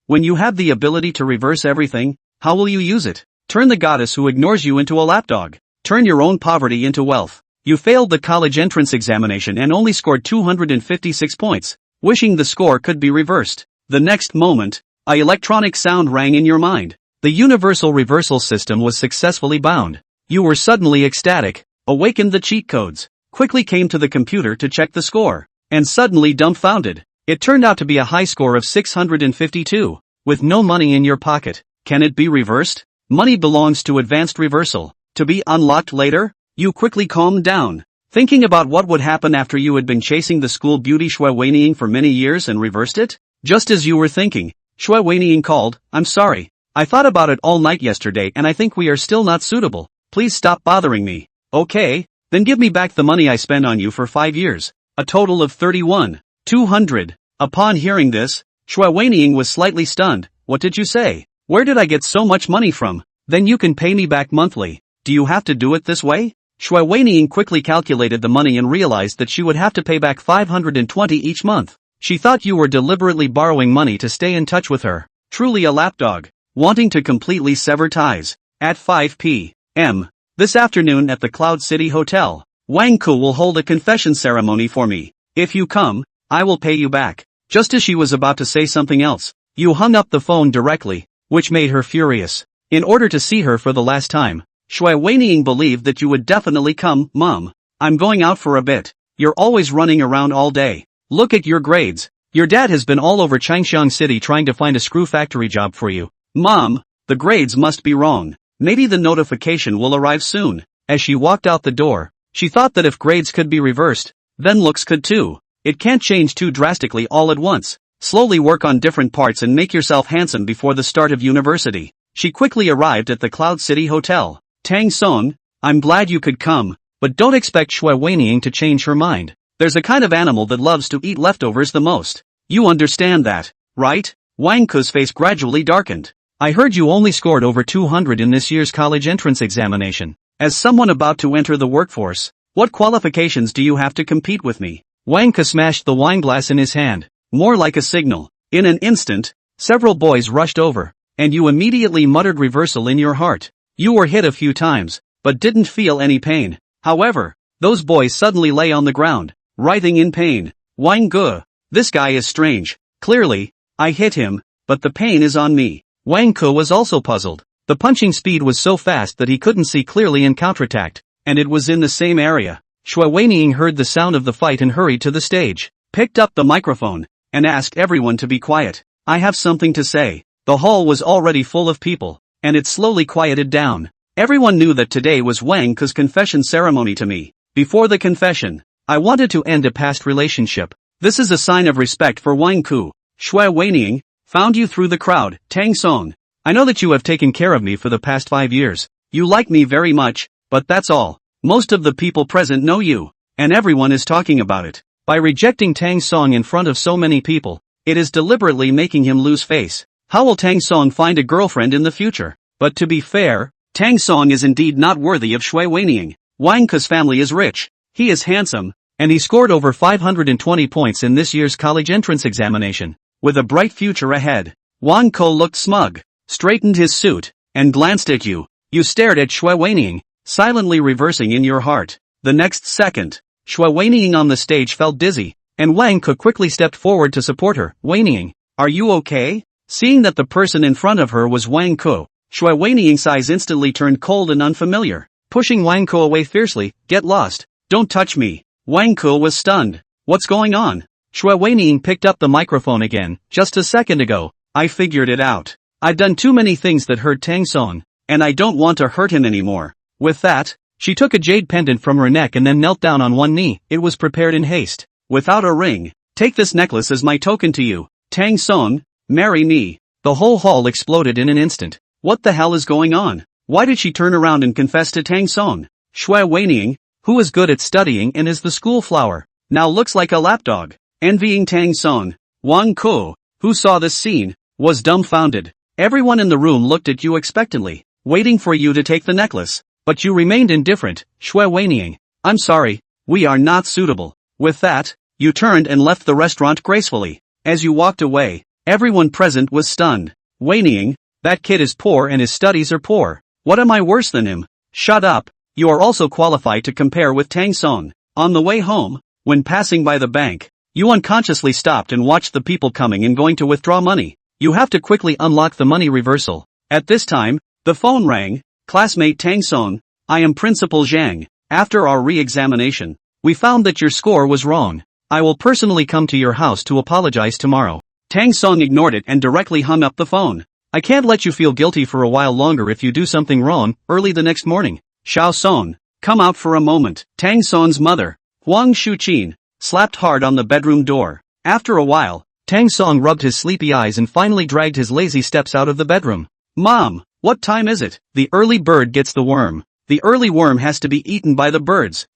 When you have the ability to reverse everything, how will you use it? Turn the goddess who ignores you into a lapdog. Turn your own poverty into wealth. You failed the college entrance examination and only scored 256 points, wishing the score could be reversed. The next moment, an electronic sound rang in your mind. The universal reversal system was successfully bound. You were suddenly ecstatic, awakened the cheat codes, quickly came to the computer to check the score, and suddenly dumbfounded. It turned out to be a high score of 652, with no money in your pocket. Can it be reversed? Money belongs to advanced reversal, to be unlocked later. You quickly calmed down, thinking about what would happen after you had been chasing the school beauty Shui Weining for many years and reversed it. Just as you were thinking, Shui Weining called, "I'm sorry. I thought about it all night yesterday and I think we are still not suitable. Please stop bothering me." "Okay, then give me back the money I spent on you for 5 years. A total of 31,200. Upon hearing this, Shui Weining was slightly stunned. "What did you say? Where did I get so much money from?" "Then you can pay me back monthly. Do you have to do it this way?" Shui Weining quickly calculated the money and realized that she would have to pay back 520 each month. She thought you were deliberately borrowing money to stay in touch with her. Truly a lapdog, wanting to completely sever ties. At 5 p.m. this afternoon at the Cloud City Hotel, Wang Ku will hold a confession ceremony for me. If you come, I will pay you back. Just as she was about to say something else, you hung up the phone directly, which made her furious. In order to see her for the last time, Shui Weining believed that you would definitely come. "Mom, I'm going out for a bit. You're always running around all day. Look at your grades. Your dad has been all over Changxiang City trying to find a screw factory job for you." "Mom, the grades must be wrong. Maybe the notification will arrive soon." As she walked out the door, she thought that if grades could be reversed, then looks could too. It can't change too drastically all at once. Slowly work on different parts and make yourself handsome before the start of university. She quickly arrived at the Cloud City Hotel. "Tang Song, I'm glad you could come, but don't expect Shui Weining to change her mind. There's a kind of animal that loves to eat leftovers the most. You understand that, right?" Wang Ku's face gradually darkened. "I heard you only scored over 200 in this year's college entrance examination. As someone about to enter the workforce, what qualifications do you have to compete with me?" Wang Ku smashed the wine glass in his hand, more like a signal. In an instant, several boys rushed over, and you immediately muttered reversal in your heart. You were hit a few times, but didn't feel any pain. However, those boys suddenly lay on the ground, writhing in pain. "Wang Gu, this guy is strange. Clearly, I hit him, but the pain is on me." Wang Ku was also puzzled. The punching speed was so fast that he couldn't see clearly and counterattack, and it was in the same area. Shui Weining heard the sound of the fight and hurried to the stage, picked up the microphone, and asked everyone to be quiet. "I have something to say." The hall was already full of people, and it slowly quieted down. Everyone knew that today was Wang Ku's confession ceremony to me. Before the confession, I wanted to end a past relationship. This is a sign of respect for Wang Ku. Shui Weining, found you through the crowd. "Tang Song, I know that you have taken care of me for the past 5 years. You like me very much, but that's all. Most of the people present know you, and everyone is talking about it." By rejecting Tang Song in front of so many people, it is deliberately making him lose face. How will Tang Song find a girlfriend in the future? But to be fair, Tang Song is indeed not worthy of Shui Weining. Wang Ku's family is rich, he is handsome, and he scored over 520 points in this year's college entrance examination. With a bright future ahead, Wang Ku looked smug, straightened his suit, and glanced at you. You stared at Shui Weining, silently reversing in your heart. The next second, Shui Weining on the stage felt dizzy, and Wang Ku quickly stepped forward to support her. "Weining, are you okay?" Seeing that the person in front of her was Wang Ku, Shui Weining's eyes instantly turned cold and unfamiliar, pushing Wang Ku away fiercely. "Get lost, don't touch me." Wang Ku was stunned. "What's going on?" Shui Weining picked up the microphone again. "Just a second ago, I figured it out. I've done too many things that hurt Tang Song, and I don't want to hurt him anymore." With that, she took a jade pendant from her neck and then knelt down on one knee. It was prepared in haste. "Without a ring, take this necklace as my token to you. Tang Song, marry me." The whole hall exploded in an instant. What the hell is going on? Why did she turn around and confess to Tang Song? Shui Weining, who is good at studying and is the school flower, now looks like a lapdog. Envying Tang Song, Wang Ku, who saw this scene, was dumbfounded. Everyone in the room looked at you expectantly, waiting for you to take the necklace, but you remained indifferent. Shui Weining, "I'm sorry, we are not suitable." With that, you turned and left the restaurant gracefully. As you walked away, Everyone present was stunned. Whinnying, that kid is poor and his studies are poor. What am I worse than him? Shut up. You are also qualified to compare with Tang Song. On the way home, when passing by the bank, you unconsciously stopped and watched the people coming and going to withdraw money. You have to quickly unlock the money reversal. At this time, the phone rang. Classmate Tang Song, I am Principal Zhang. After our re-examination, we found that your score was wrong. I will personally come to your house to apologize tomorrow. Tang Song ignored it and directly hung up the phone. I can't let you feel guilty for a while longer if you do something wrong. Early the next morning, Xiao Song, come out for a moment. Tang Song's mother, Huang Shuqin, slapped hard on the bedroom door. After a while, Tang Song rubbed his sleepy eyes and finally dragged his lazy steps out of the bedroom. Mom, what time is it? The early bird gets the worm. The early worm has to be eaten by the birds.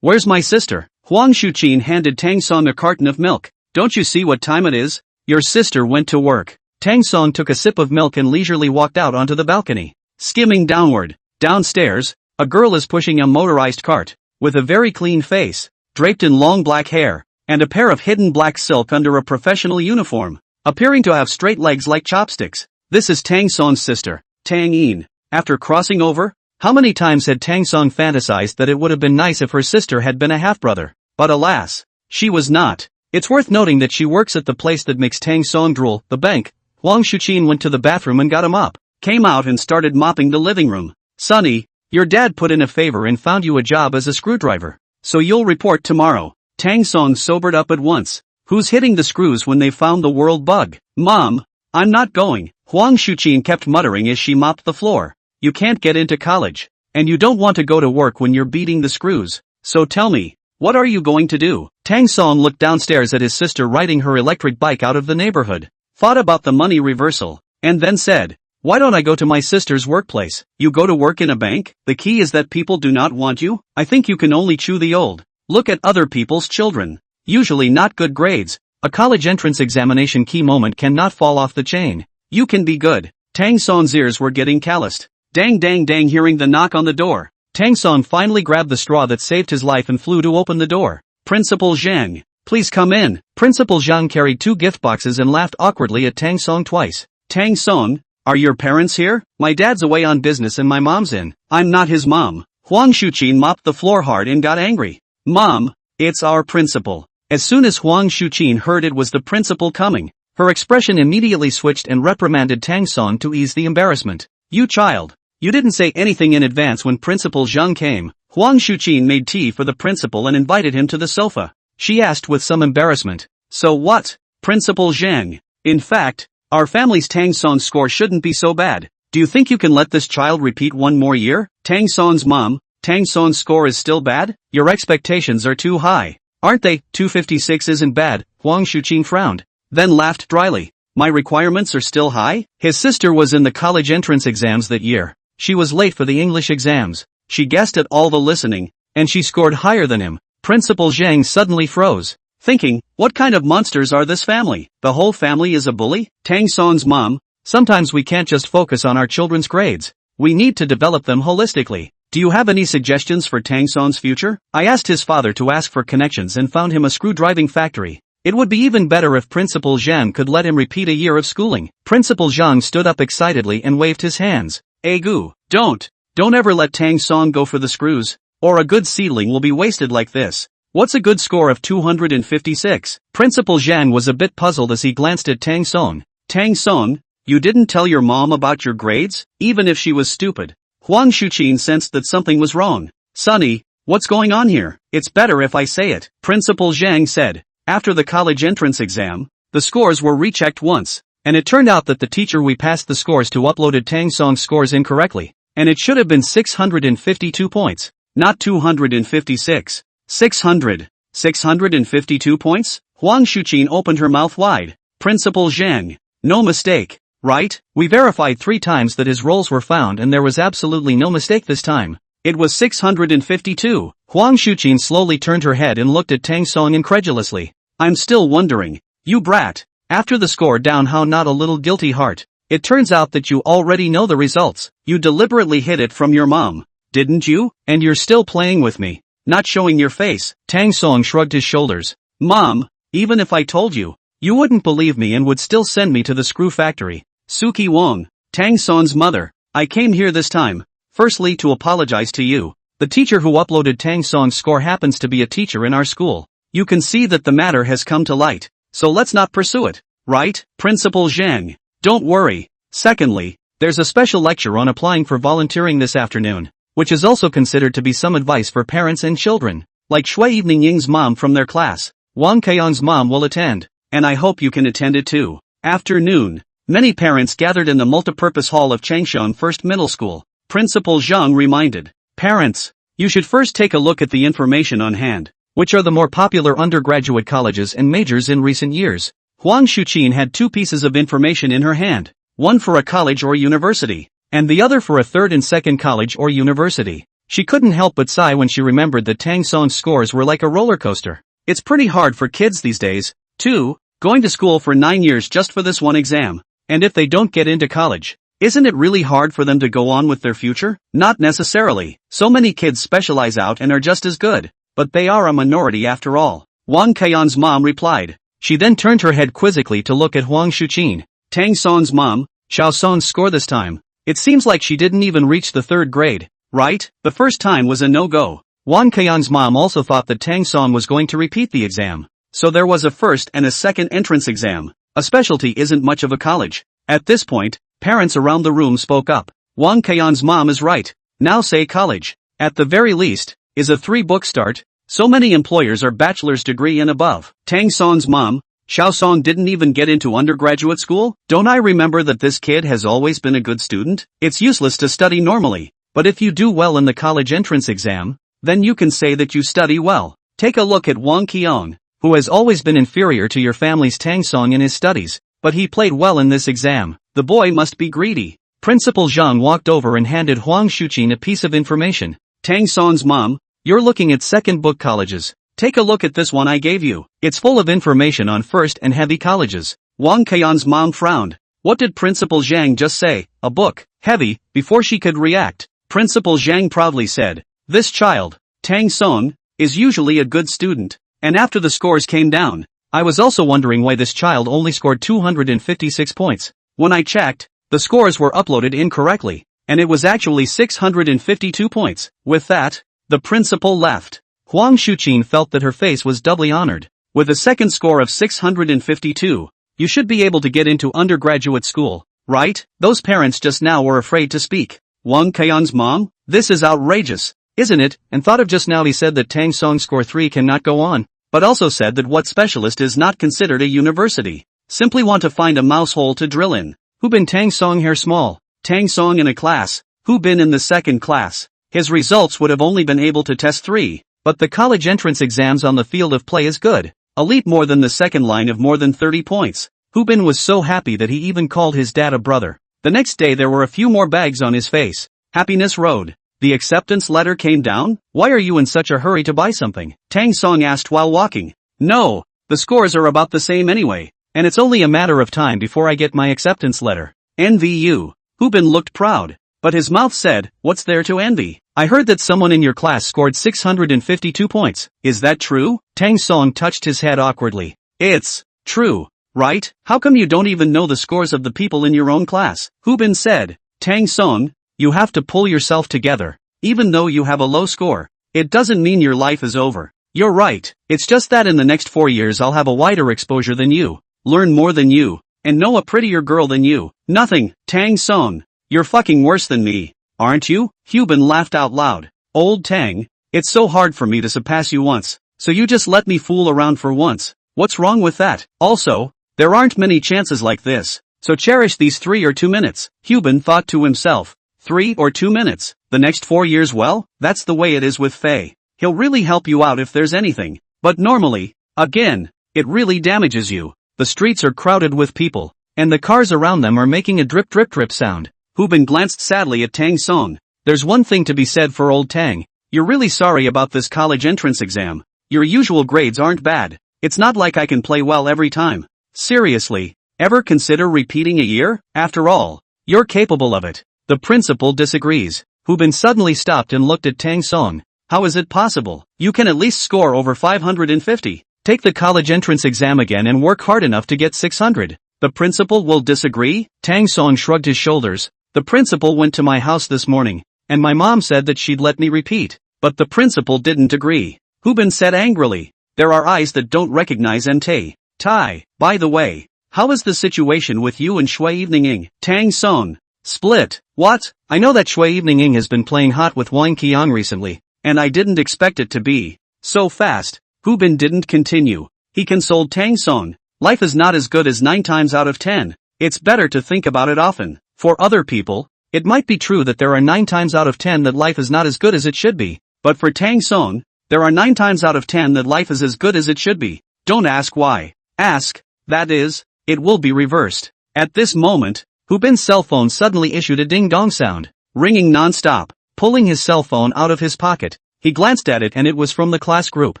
Where's my sister? Huang Shuqin handed Tang Song a carton of milk. Don't you see what time it is? Your sister went to work. Tang Song took a sip of milk and leisurely walked out onto the balcony. Skimming downward. Downstairs, a girl is pushing a motorized cart, with a very clean face, draped in long black hair, and a pair of hidden black silk under a professional uniform, appearing to have straight legs like chopsticks. This is Tang Song's sister, Tang Yin. After crossing over, how many times had Tang Song fantasized that it would have been nice if her sister had been a half-brother? But alas, she was not. It's worth noting that she works at the place that makes Tang Song drool, the bank. Huang Shuqin went to the bathroom and got a mop, came out and started mopping the living room. Sonny, your dad put in a favor and found you a job as a screwdriver. So you'll report tomorrow. Tang Song sobered up at once. Who's hitting the screws when they found the world bug? Mom, I'm not going. Huang Shuqin kept muttering as she mopped the floor. You can't get into college, and you don't want to go to work when you're beating the screws. So tell me, what are you going to do? Tang Song looked downstairs at his sister riding her electric bike out of the neighborhood, thought about the money reversal, and then said, why don't I go to my sister's workplace? You go to work in a bank? The key is that people do not want you? I think you can only chew the old. Look at other people's children. Usually not good grades. A college entrance examination key moment cannot fall off the chain. You can be good. Tang Song's ears were getting calloused. Dang dang dang, hearing the knock on the door. Tang Song finally grabbed the straw that saved his life and flew to open the door. Principal Zhang, please come in. Principal Zhang carried 2 gift boxes and laughed awkwardly at Tang Song twice. Tang Song, are your parents here? My dad's away on business and my mom's in. I'm not his mom. Huang Shuqin mopped the floor hard and got angry. Mom, it's our principal. As soon as Huang Shuqin heard it was the principal coming, her expression immediately switched and reprimanded Tang Song to ease the embarrassment. You child. You didn't say anything in advance when Principal Zhang came. Huang Shuqin made tea for the principal and invited him to the sofa. She asked with some embarrassment. So what? Principal Zhang. In fact, our family's Tang Song score shouldn't be so bad. Do you think you can let this child repeat one more year? Tang Song's mom, Tang Song's score is still bad? Your expectations are too high. Aren't they? 256 isn't bad. Huang Shuqin frowned, then laughed dryly. My requirements are still high? His sister was in the college entrance exams that year. She was late for the English exams. She guessed at all the listening, and she scored higher than him. Principal Zhang suddenly froze, thinking, what kind of monsters are this family? The whole family is a bully? Tang Song's mom, sometimes we can't just focus on our children's grades. We need to develop them holistically. Do you have any suggestions for Tang Song's future? I asked his father to ask for connections and found him a screw-driving factory. It would be even better if Principal Zhang could let him repeat a year of schooling. Principal Zhang stood up excitedly and waved his hands. Egu, don't ever let Tang Song go for the screws, or a good seedling will be wasted like this. What's a good score of 256? Principal Zhang was a bit puzzled as he glanced at Tang Song. Tang Song, you didn't tell your mom about your grades, even if she was stupid. Huang Shuqin sensed that something was wrong. Sonny, what's going on here? It's better if I say it, Principal Zhang said. After the college entrance exam, the scores were rechecked once, and it turned out that the teacher we passed the scores to uploaded Tang Song's scores incorrectly, and it should have been 652 points, not 256. 652 points? Huang Shuqin opened her mouth wide. Principal Zhang, no mistake, right? We verified 3 times that his rolls were found and there was absolutely no mistake this time. It was 652. Huang Shuqin slowly turned her head and looked at Tang Song incredulously. I'm still wondering, you brat. After the score down, how not a little guilty heart. It turns out that you already know the results. You deliberately hid it from your mom, didn't you? And you're still playing with me, not showing your face. Tang Song shrugged his shoulders. Mom, even if I told you, You wouldn't believe me and would still send me to the screw factory. Suki Wong, Tang Son's mother. I came here this time, firstly to apologize to you. The teacher who uploaded Tang Song's score happens to be a teacher in our school. You can see that the matter has come to light, so let's not pursue it. Right, Principal Zhang? Don't worry. Secondly, there's a special lecture on applying for volunteering this afternoon, which is also considered to be some advice for parents and children. Like Shui Evening Ying's mom from their class, Wang Kaiyang's mom will attend, and I hope you can attend it too. Afternoon. Many parents gathered in the multipurpose hall of Changshan First Middle School. Principal Zhang reminded, parents, you should first take a look at the information on hand, which are the more popular undergraduate colleges and majors in recent years. Huang Shuqin had two pieces of information in her hand, one for a college or university, and the other for a third and second college or university. She couldn't help but sigh when she remembered that Tang Song's scores were like a roller coaster. It's pretty hard for kids these days, too, going to school for 9 years just for this one exam. And if they don't get into college, isn't it really hard for them to go on with their future? Not necessarily. So many kids specialize out and are just as good, but they are a minority after all. Wang Kaiyang's mom replied. She then turned her head quizzically to look at Huang Shuqin. Tang Song's mom, Xiao Song's score this time. It seems like she didn't even reach the third grade, right? The first time was a no-go. Wang Kaiyang's mom also thought that Tang Song was going to repeat the exam. So there was a first and a second entrance exam. A specialty isn't much of a college. At this point, parents around the room spoke up. Wang Kaiyang's mom is right. Now say college. At the very least, is a 3-book start. So many employers are bachelor's degree and above. Tang Song's mom, Xiao Song didn't even get into undergraduate school? Don't I remember that this kid has always been a good student? It's useless to study normally, but if you do well in the college entrance exam, then you can say that you study well. Take a look at Wang Qiang, who has always been inferior to your family's Tang Song in his studies, but he played well in this exam. The boy must be greedy. Principal Zhang walked over and handed Huang Shuqin a piece of information. Tang Song's mom, you're looking at second book colleges. Take a look at this one I gave you. It's full of information on first and heavy colleges. Wang Kaiyang's mom frowned. What did Principal Zhang just say? A book, heavy, before she could react. Principal Zhang proudly said, this child, Tang Song, is usually a good student. And after the scores came down, I was also wondering why this child only scored 256 points. When I checked, the scores were uploaded incorrectly, and it was actually 652 points. With that, the principal left. Huang Shuqin felt that her face was doubly honored. With a second score of 652, you should be able to get into undergraduate school, right? Those parents just now were afraid to speak. Wang Kaiyang's mom? This is outrageous, isn't it? And thought of just now he said that Tang Song score 3 cannot go on, but also said that what specialist is not considered a university. Simply want to find a mouse hole to drill in. Who been Tang Song hair small? Tang Song in a class. Who been in the second class? His results would have only been able to test 3, but the college entrance exams on the field of play is good. A leap more than the second line of more than 30 points. Hubin was so happy that he even called his dad a brother. The next day there were a few more bags on his face. Happiness Road. The acceptance letter came down? Why are you in such a hurry to buy something? Tang Song asked while walking. No, the scores are about the same anyway, and it's only a matter of time before I get my acceptance letter. NVU. Hubin looked proud, but his mouth said, what's there to envy? I heard that someone in your class scored 652 points. Is that true? Tang Song touched his head awkwardly. It's true, right? How come you don't even know the scores of the people in your own class? Hubin said. Tang Song, you have to pull yourself together. Even though you have a low score, it doesn't mean your life is over. You're right. It's just that in the next 4 years I'll have a wider exposure than you, learn more than you, and know a prettier girl than you. Nothing, Tang Song. You're fucking worse than me, aren't you? Hubin laughed out loud. Old Tang, it's so hard for me to surpass you once, so you just let me fool around for once. What's wrong with that? Also, there aren't many chances like this, so cherish these 3 or 2 minutes. Hubin thought to himself. 3 or 2 minutes. The next 4 years, well, that's the way it is with Faye. He'll really help you out if there's anything. But normally, again, it really damages you. The streets are crowded with people, and the cars around them are making a drip drip drip sound. Hubin glanced sadly at Tang Song. There's one thing to be said for old Tang. You're really sorry about this college entrance exam. Your usual grades aren't bad. It's not like I can play well every time. Seriously, ever consider repeating a year? After all, you're capable of it. The principal disagrees. Hubin suddenly stopped and looked at Tang Song. How is it possible? You can at least score over 550. Take the college entrance exam again and work hard enough to get 600. The principal will disagree? Tang Song shrugged his shoulders. The principal went to my house this morning, and my mom said that she'd let me repeat. But the principal didn't agree. Hu Bin said angrily. There are eyes that don't recognize Entei. Tai, by the way, how is the situation with you and Shui Evening? Tang Song. Split. What? I know that Shui Evening has been playing hot with Wang Qiang recently, and I didn't expect it to be so fast. Hu Bin didn't continue. He consoled Tang Song. Life is not as good as 9 times out of 10. It's better to think about it often. For other people, it might be true that there are 9 times out of 10 that life is not as good as it should be. But for Tang Song, there are 9 times out of 10 that life is as good as it should be. Don't ask why. Ask, that is, it will be reversed. At this moment, Hu Bin's cell phone suddenly issued a ding-dong sound, ringing non-stop. Pulling his cell phone out of his pocket, he glanced at it and it was from the class group.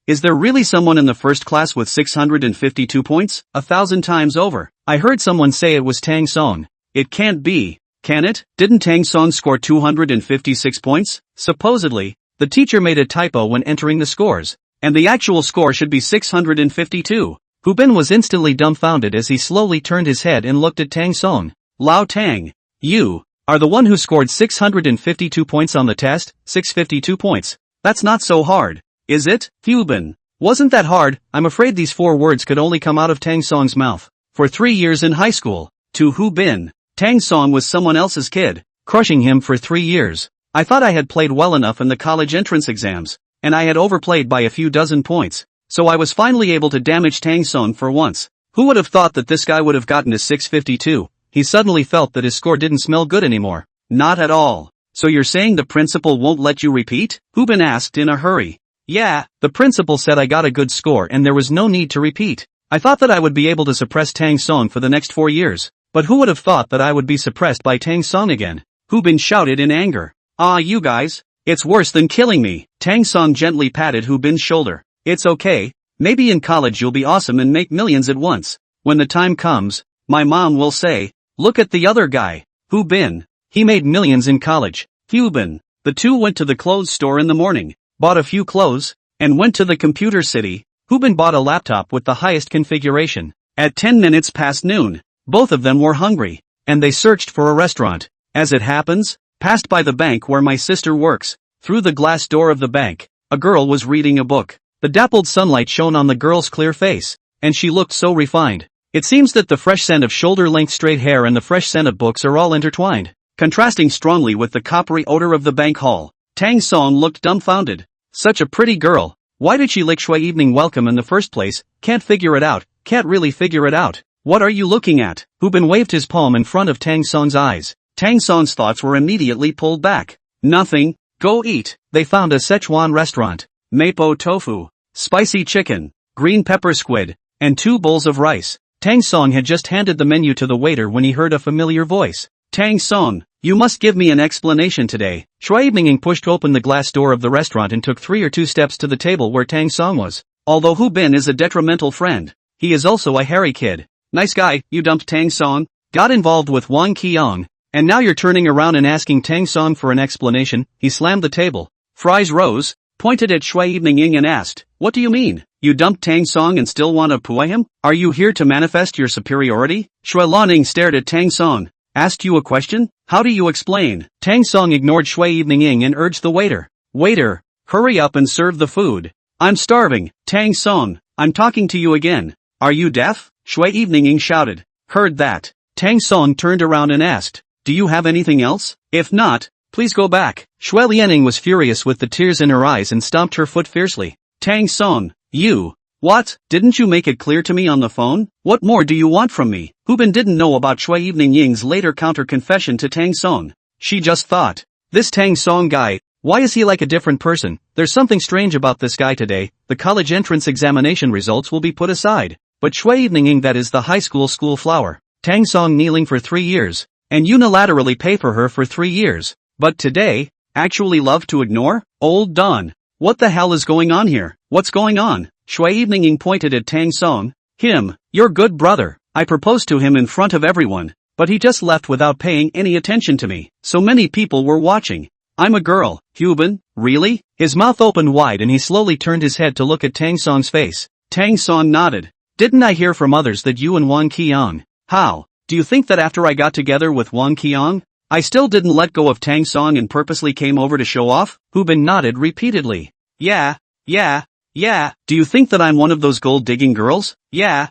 Is there really someone in the first class with 652 points? 1,000 times over. I heard someone say it was Tang Song. It can't be, can it? Didn't Tang Song score 256 points? Supposedly, the teacher made a typo when entering the scores, and the actual score should be 652. Hu Bin was instantly dumbfounded as he slowly turned his head and looked at Tang Song. Lao Tang, you are the one who scored 652 points on the test? 652 points. That's not so hard, is it? Hu Bin. Wasn't that hard? I'm afraid these 4 words could only come out of Tang Song's mouth. For 3 years in high school, to Hu Bin, Tang Song was someone else's kid, crushing him for 3 years. I thought I had played well enough in the college entrance exams, and I had overplayed by a few dozen points, so I was finally able to damage Tang Song for once. Who would have thought that this guy would have gotten to 652? He suddenly felt that his score didn't smell good anymore. Not at all. So you're saying the principal won't let you repeat? Hu Bin asked in a hurry. Yeah, the principal said I got a good score and there was no need to repeat. I thought that I would be able to suppress Tang Song for the next 4 years. But who would have thought that I would be suppressed by Tang Song again? Hu Bin shouted in anger. Ah, you guys. It's worse than killing me. Tang Song gently patted Hu Bin's shoulder. It's okay. Maybe in college you'll be awesome and make millions at once. When the time comes, my mom will say, look at the other guy. Hu Bin. He made millions in college. Hu Bin. The two went to the clothes store in the morning, bought a few clothes, and went to the computer city. Hu Bin bought a laptop with the highest configuration. At 10 minutes past noon, both of them were hungry, and they searched for a restaurant. As it happens, passed by the bank where my sister works. Through the glass door of the bank, a girl was reading a book. The dappled sunlight shone on the girl's clear face, and she looked so refined. It seems that the fresh scent of shoulder-length straight hair and the fresh scent of books are all intertwined, contrasting strongly with the coppery odor of the bank hall. Tang Song looked dumbfounded. Such a pretty girl. Why did she lick Shui Evening welcome in the first place? Can't figure it out. Can't really figure it out. What are you looking at? Hu Bin waved his palm in front of Tang Song's eyes. Tang Song's thoughts were immediately pulled back. Nothing. Go eat. They found a Szechuan restaurant. Mapo tofu, spicy chicken, green pepper squid, and 2 bowls of rice. Tang Song had just handed the menu to the waiter when he heard a familiar voice. Tang Song, you must give me an explanation today. Shui Evening pushed open the glass door of the restaurant and took 3 or 2 steps to the table where Tang Song was. Although Hu Bin is a detrimental friend, he is also a hairy kid. Nice guy, you dumped Tang Song, got involved with Wang Qiang, and now you're turning around and asking Tang Song for an explanation. He slammed the table. Fries rose, pointed at Shui Evening and asked, what do you mean? You dumped Tang Song and still want to poi him? Are you here to manifest your superiority? Shui Laning stared at Tang Song. Asked you a question? How do you explain? Tang Song ignored Shui Evening and urged the waiter. Waiter, hurry up and serve the food. I'm starving. Tang Song, I'm talking to you again. Are you deaf? Shui Evening shouted. Heard that. Tang Song turned around and asked, do you have anything else? If not, please go back. Shui Lianing was furious with the tears in her eyes and stomped her foot fiercely. Tang Song, you. What? Didn't you make it clear to me on the phone? What more do you want from me? Hu Bin didn't know about Shui Evening Ying's later counter-confession to Tang Song. She just thought, this Tang Song guy, why is he like a different person? There's something strange about this guy today. The college entrance examination results will be put aside. But Shui Evening Ying, that is the high school flower. Tang Song kneeling for 3 years, and unilaterally pay for her for 3 years. But today, actually love to ignore? Old Don. What the hell is going on here? What's going on? Shui Evening Ying pointed at Tang Song. Him, your good brother. I proposed to him in front of everyone, but he just left without paying any attention to me. So many people were watching. I'm a girl. Hu Bin, really? His mouth opened wide and he slowly turned his head to look at Tang Song's face. Tang Song nodded. Didn't I hear from others that you and Wang Qiang? How? Do you think that after I got together with Wang Qiang, I still didn't let go of Tang Song and purposely came over to show off? Hubin nodded repeatedly. Yeah. Do you think that I'm one of those gold-digging girls? Yeah.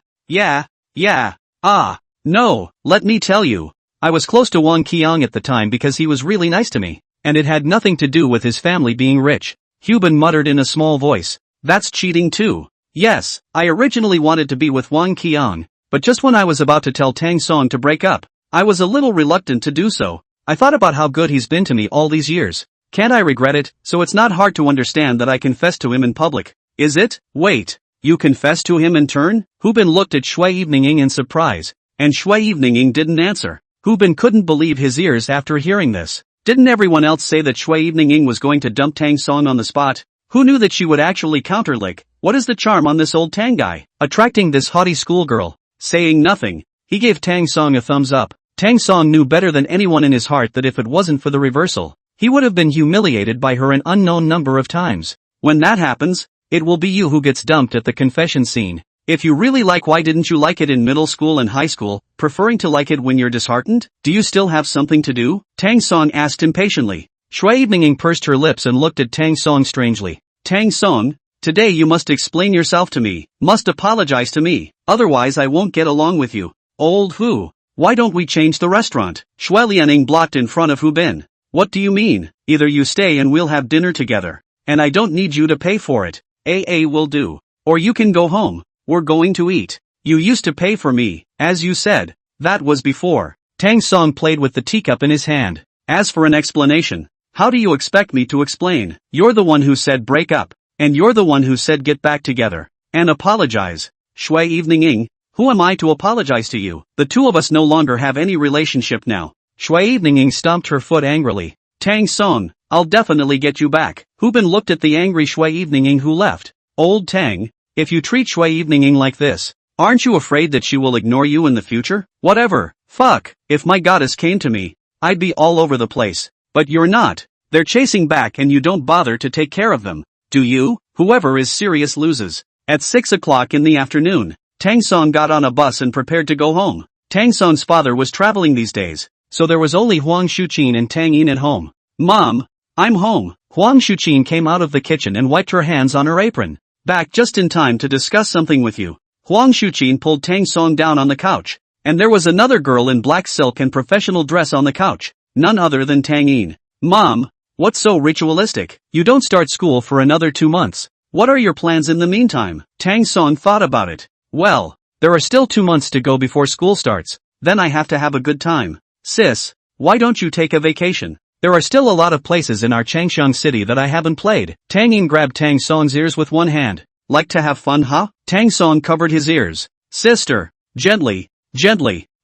Ah. No, let me tell you. I was close to Wang Qiang at the time because he was really nice to me, and it had nothing to do with his family being rich. Hubin muttered in a small voice. That's cheating too. Yes, I originally wanted to be with Wang Qiang, but just when I was about to tell Tang Song to break up, I was a little reluctant to do so. I thought about how good he's been to me all these years. Can't I regret it? So it's not hard to understand that I confessed to him in public. Is it? Wait. You confessed to him in turn? Hubin looked at Shui Evening in surprise, and Shui Evening don't answer. Hubin couldn't believe his ears after hearing this. Didn't everyone else say that Shui Evening was going to dump Tang Song on the spot? Who knew that she would actually counter-lick? What is the charm on this old Tang guy, attracting this haughty schoolgirl? Saying nothing, he gave Tang Song a thumbs up. Tang Song knew better than anyone in his heart that if it wasn't for the reversal, he would have been humiliated by her an unknown number of times. When that happens, it will be you who gets dumped at the confession scene. If you really like, why didn't you like it in middle school and high school, preferring to like it when you're disheartened? Do you still have something to do? Tang Song asked impatiently. Shui Evening pursed her lips and looked at Tang Song strangely. Tang Song, today you must explain yourself to me, must apologize to me, otherwise I won't get along with you. Old Hu, why don't we change the restaurant? Shui Lianing blocked in front of Hu Bin. What do you mean? Either you stay and we'll have dinner together, and I don't need you to pay for it. AA will do. Or you can go home. We're going to eat. You used to pay for me, as you said. That was before. Tang Song played with the teacup in his hand. As for an explanation, how do you expect me to explain? You're the one who said break up, and you're the one who said get back together, and apologize. Shui Evening, who am I to apologize to you? The two of us no longer have any relationship now. Shui Evening stomped her foot angrily. Tang Song, I'll definitely get you back. Hu Bin looked at the angry Shui Evening who left. Old Tang, if you treat Shui Evening like this, aren't you afraid that she will ignore you in the future? Whatever. Fuck. If my goddess came to me, I'd be all over the place. But you're not. They're chasing back and you don't bother to take care of them. Do you? Whoever is serious loses. At 6 o'clock in the afternoon, Tang Song got on a bus and prepared to go home. Tang Song's father was traveling these days, so there was only Huang Shuqin and Tang Yin at home. Mom, I'm home. Huang Shuqin came out of the kitchen and wiped her hands on her apron. Back just in time to discuss something with you. Huang Shuqin pulled Tang Song down on the couch, and there was another girl in black silk and professional dress on the couch, none other than Tang Yin. Mom, what's so ritualistic? You don't start school for another 2 months. What are your plans in the meantime? Tang Song thought about it. Well, there are still 2 months to go before school starts, then I have to have a good time. Sis, why don't you take a vacation? There are still a lot of places in our Changshan city that I haven't played. Tang Yin grabbed Tang Song's ears with one hand. Like to have fun, huh? Tang Song covered his ears. Sister, gently.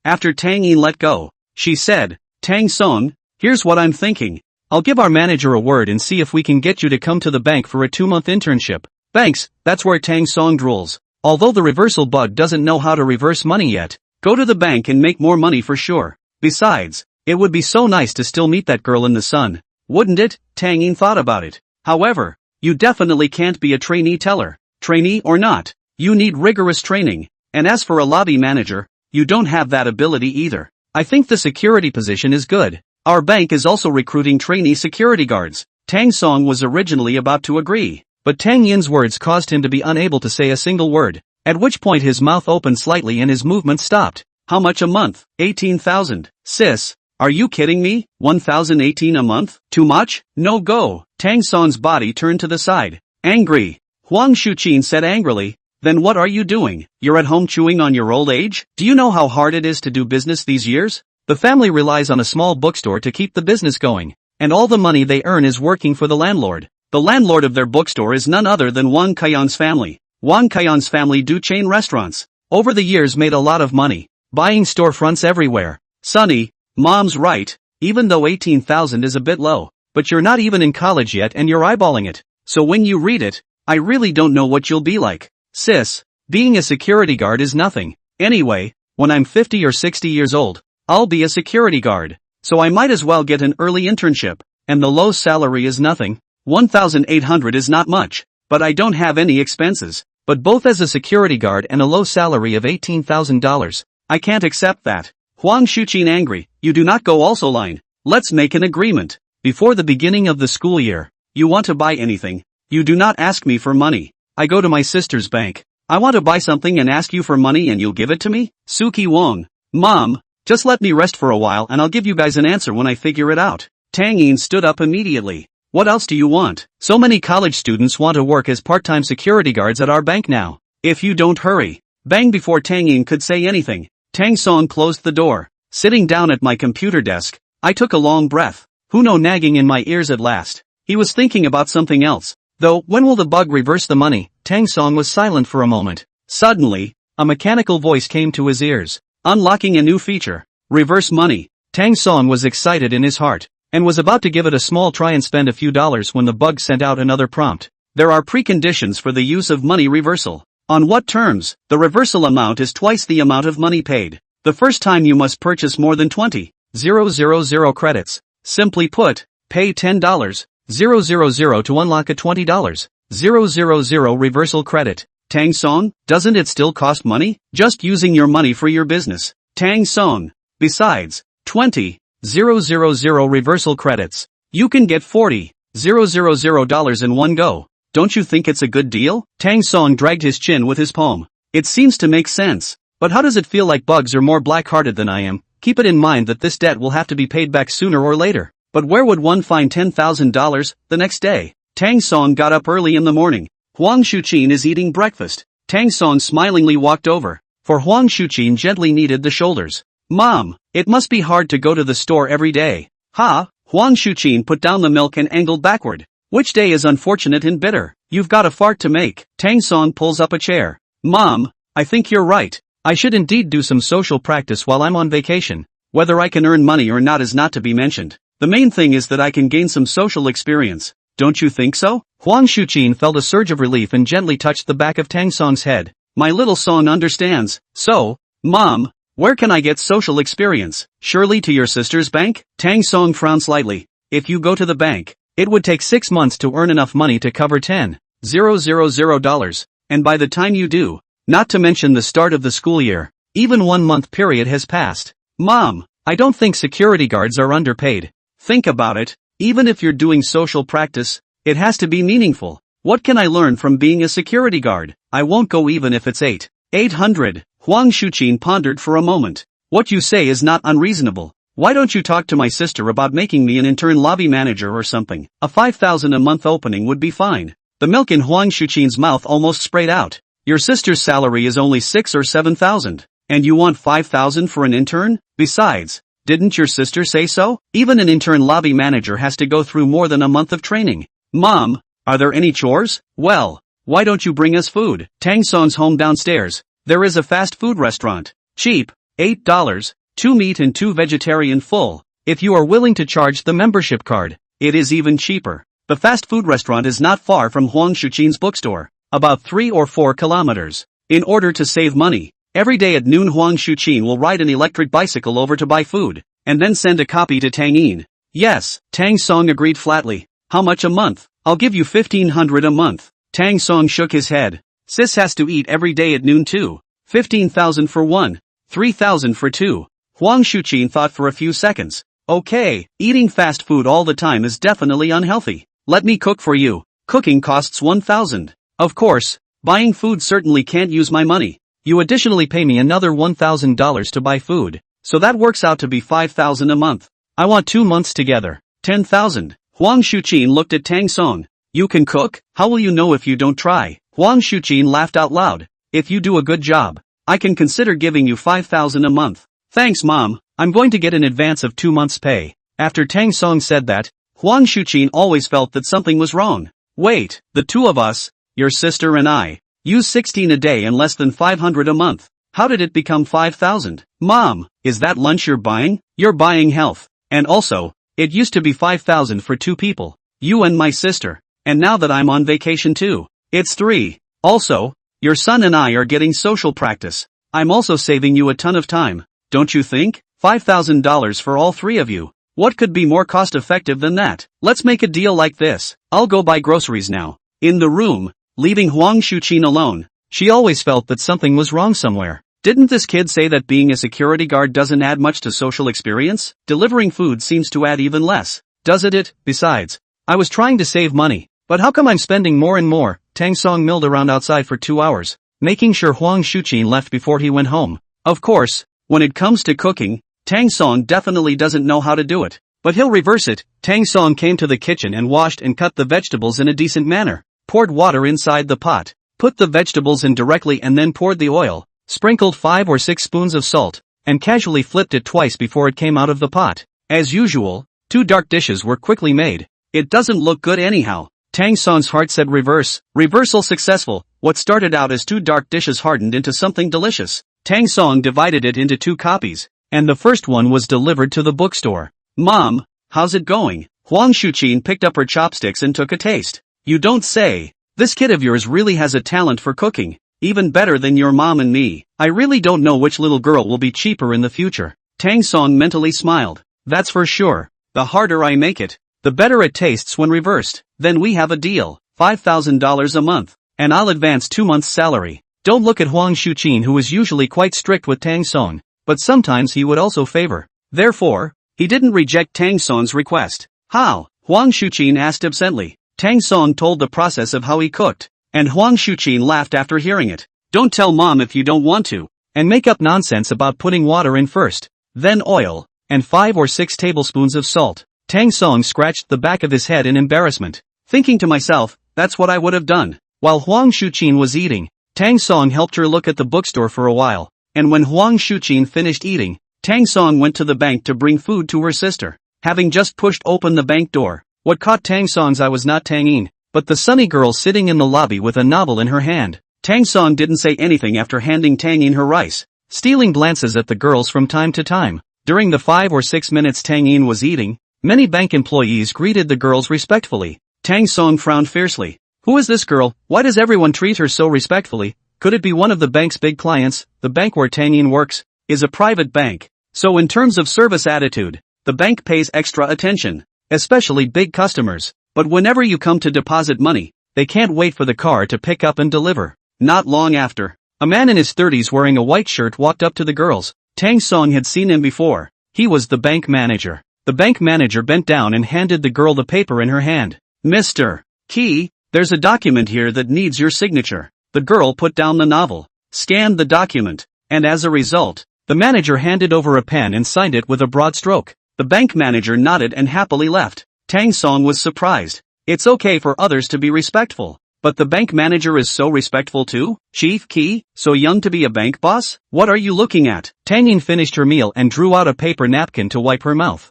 After Tang Yin let go, she said, Tang Song, here's what I'm thinking. I'll give our manager a word and see if we can get you to come to the bank for a 2-month internship. Banks, that's where Tang Song drools. Although the reversal bug doesn't know how to reverse money yet, go to the bank and make more money for sure. Besides, it would be so nice to still meet that girl in the sun, wouldn't it? Tang Yin thought about it. However, you definitely can't be a trainee teller. Trainee or not, you need rigorous training, and as for a lobby manager, you don't have that ability either. I think the security position is good. Our bank is also recruiting trainee security guards. Tang Song was originally about to agree, but Tang Yin's words caused him to be unable to say a single word, at which point his mouth opened slightly and his movement stopped. How much a month? 18,000. Sis, are you kidding me? 1,018 a month? Too much? No go. Tang Song's body turned to the side. Angry. Huang Shuqin said angrily, then what are you doing? You're at home chewing on your old age? Do you know how hard it is to do business these years? The family relies on a small bookstore to keep the business going, and all the money they earn is working for the landlord. The landlord of their bookstore is none other than Wang Qiang's family. Wang Qiang's family do chain restaurants. Over the years made a lot of money, buying storefronts everywhere. Sonny, Mom's right, even though 18,000 is a bit low, but you're not even in college yet and you're eyeballing it. So when you read it, I really don't know what you'll be like. Sis, being a security guard is nothing. Anyway, when I'm 50 or 60 years old, I'll be a security guard. So I might as well get an early internship, and the low salary is nothing. 1,800 is not much, but I don't have any expenses. but both as a security guard and a low salary of $18,000. I can't accept that. Huang Shuqin angry, you do not go also line. Let's make an agreement. Before the beginning of the school year, you want to buy anything. You do not ask me for money. I go to my sister's bank. I want to buy something and ask you for money and you'll give it to me? Suki Wong. Mom, just let me rest for a while and I'll give you guys an answer when I figure it out. Tang Yin stood up immediately. What else do you want? So many college students want to work as part-time security guards at our bank now. If you don't hurry. Bang, before Tang Yin could say anything, Tang Song closed the door. Sitting down at my computer desk, I took a long breath. Who no nagging in my ears at last. He was thinking about something else. Though, when will the bug reverse the money? Tang Song was silent for a moment. Suddenly, a mechanical voice came to his ears. Unlocking a new feature. Reverse money. Tang Song was excited in his heart, and was about to give it a small try and spend a few dollars when the bug sent out another prompt. There are preconditions for the use of money reversal. On what terms? The reversal amount is twice the amount of money paid. The first time you must purchase more than 20,000 credits. Simply put, pay $10,000 to unlock a $20,000 reversal credit. Tang Song, doesn't it still cost money? Just using your money for your business. Tang Song. Besides, 20,000 reversal credits. You can get $40,000 in one go. Don't you think it's a good deal? Tang Song dragged his chin with his palm. It seems to make sense. But how does it feel like bugs are more black-hearted than I am? Keep it in mind that this debt will have to be paid back sooner or later. But where would one find $10,000 the next day? Tang Song got up early in the morning. Huang Shuqin is eating breakfast. Tang Song smilingly walked over, for Huang Shuqin gently kneaded the shoulders. Mom, it must be hard to go to the store every day. Ha! Huang Shuqin put down the milk and angled backward. Which day is unfortunate and bitter? You've got a fart to make. Tang Song pulls up a chair. Mom, I think you're right. I should indeed do some social practice while I'm on vacation. Whether I can earn money or not is not to be mentioned. The main thing is that I can gain some social experience. Don't you think so? Huang Shuqin felt a surge of relief and gently touched the back of Tang Song's head. My little Song understands. So, Mom, where can I get social experience? Surely to your sister's bank? Tang Song frowned slightly. If you go to the bank, it would take 6 months to earn enough money to cover $10,000. And by the time you do, not to mention the start of the school year, even 1 month period has passed. Mom, I don't think security guards are underpaid. Think about it, even if you're doing social practice, it has to be meaningful. What can I learn from being a security guard? I won't go even if it's 800. Huang Shuqin pondered for a moment. What you say is not unreasonable. Why don't you talk to my sister about making me an intern lobby manager or something? A $5,000 a month opening would be fine. The milk in Huang Shuqin's mouth almost sprayed out. Your sister's salary is only 6 or 7,000, and you want 5,000 for an intern? Besides, didn't your sister say so? Even an intern lobby manager has to go through more than a month of training. Mom, are there any chores? Well, why don't you bring us food? Tang Song's home downstairs. There is a fast food restaurant. Cheap, $8, 2 meat and 2 vegetarian full. If you are willing to charge the membership card, it is even cheaper. The fast food restaurant is not far from Huang Shuqin's bookstore, about 3 or 4 kilometers. In order to save money, every day at noon Huang Shuqin will ride an electric bicycle over to buy food, and then send a copy to Tang Yin. Yes, Tang Song agreed flatly. How much a month? I'll give you 1,500 a month. Tang Song shook his head. Sis has to eat every day at noon too. 15,000 for 1, 3,000 for 2. Huang Shuqin thought for a few seconds. Okay, eating fast food all the time is definitely unhealthy. Let me cook for you. Cooking costs 1,000. Of course, buying food certainly can't use my money. You additionally pay me another $1,000 to buy food, so that works out to be 5,000 a month. I want 2 months together. 10,000. Huang Shuqin looked at Tang Song. You can cook? How will you know if you don't try? Huang Shuqin laughed out loud. If you do a good job, I can consider giving you 5,000 a month. Thanks, Mom. I'm going to get an advance of 2 months' pay. After Tang Song said that, Huang Shuqin always felt that something was wrong. Wait, the two of us, your sister and I, use 16 a day and less than 500 a month. How did it become 5,000? Mom, is that lunch you're buying? You're buying health. And also, it used to be 5,000 for 2 people, you and my sister. And now that I'm on vacation too, it's 3. Also, your son and I are getting social practice. I'm also saving you a ton of time, don't you think? $5,000 for all 3 of you. What could be more cost-effective than that? Let's make a deal like this. I'll go buy groceries now. In the room, leaving Huang Shuqin alone. She always felt that something was wrong somewhere. Didn't this kid say that being a security guard doesn't add much to social experience? Delivering food seems to add even less, doesn't it? Besides, I was trying to save money, but how come I'm spending more and more? Tang Song milled around outside for 2 hours, making sure Huang Shuqin left before he went home. Of course, when it comes to cooking, Tang Song definitely doesn't know how to do it. But he'll reverse it. Tang Song came to the kitchen and washed and cut the vegetables in a decent manner, poured water inside the pot, put the vegetables in directly and then poured the oil, sprinkled 5 or 6 spoons of salt, and casually flipped it twice before it came out of the pot. As usual, 2 dark dishes were quickly made. It doesn't look good anyhow. Tang Song's heart said reverse. Reversal successful. What started out as 2 dark dishes hardened into something delicious. Tang Song divided it into 2 copies, and the first one was delivered to the bookstore. Mom, how's it going? Huang Shuqin picked up her chopsticks and took a taste. You don't say. This kid of yours really has a talent for cooking. Even better than your mom and me. I really don't know which little girl will be cheaper in the future. Tang Song mentally smiled. That's for sure. The harder I make it, the better it tastes when reversed. Then we have a deal. $5,000 a month. And I'll advance 2 months' salary. Don't look at Huang Shuqin, who is usually quite strict with Tang Song, but sometimes he would also favor. Therefore, he didn't reject Tang Song's request. How? Huang Shuqin asked absently. Tang Song told the process of how he cooked, and Huang Shuqin laughed after hearing it. Don't tell mom if you don't want to, and make up nonsense about putting water in first, then oil, and 5 or 6 tablespoons of salt. Tang Song scratched the back of his head in embarrassment, thinking to myself, that's what I would have done. While Huang Shuqin was eating, Tang Song helped her look at the bookstore for a while, and when Huang Shuqin finished eating, Tang Song went to the bank to bring food to her sister. Having just pushed open the bank door, what caught Tang Song's eye was not Tangin, but the sunny girl sitting in the lobby with a novel in her hand. Tang Song didn't say anything after handing Tangin her rice, stealing glances at the girls from time to time. During the 5 or 6 minutes Tangin was eating, many bank employees greeted the girls respectfully. Tang Song frowned fiercely. Who is this girl? Why does everyone treat her so respectfully? Could it be one of the bank's big clients? The bank where Tangin works is a private bank, so in terms of service attitude, the bank pays extra attention, especially big customers. But whenever you come to deposit money, they can't wait for the car to pick up and deliver. Not long after, a man in his 30s wearing a white shirt walked up to the girls. Tang Song had seen him before. He was the bank manager. The bank manager bent down and handed the girl the paper in her hand. Mr. Key, there's a document here that needs your signature. The girl put down the novel, scanned the document, and as a result, the manager handed over a pen and signed it with a broad stroke. The bank manager nodded and happily left. Tang Song was surprised. It's okay for others to be respectful, but the bank manager is so respectful too? Chief Key, so young to be a bank boss? What are you looking at? Tangin finished her meal and drew out a paper napkin to wipe her mouth.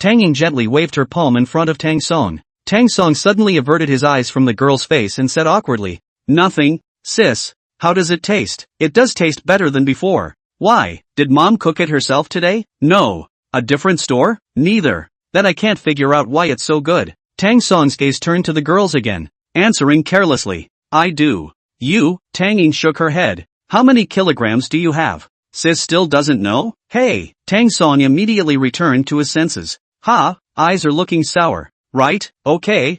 Tangin gently waved her palm in front of Tang Song. Tang Song suddenly averted his eyes from the girl's face and said awkwardly, Nothing, sis. How does it taste? It does taste better than before. Why? Did mom cook it herself today? No. A different store? Neither. Then I can't figure out why it's so good. Tang Song's gaze turned to the girls again, answering carelessly, I do. You? Tangin shook her head. How many kilograms do you have? Sis still doesn't know? Hey! Tang Song immediately returned to his senses. Ha! Eyes are looking sour. Right? Okay.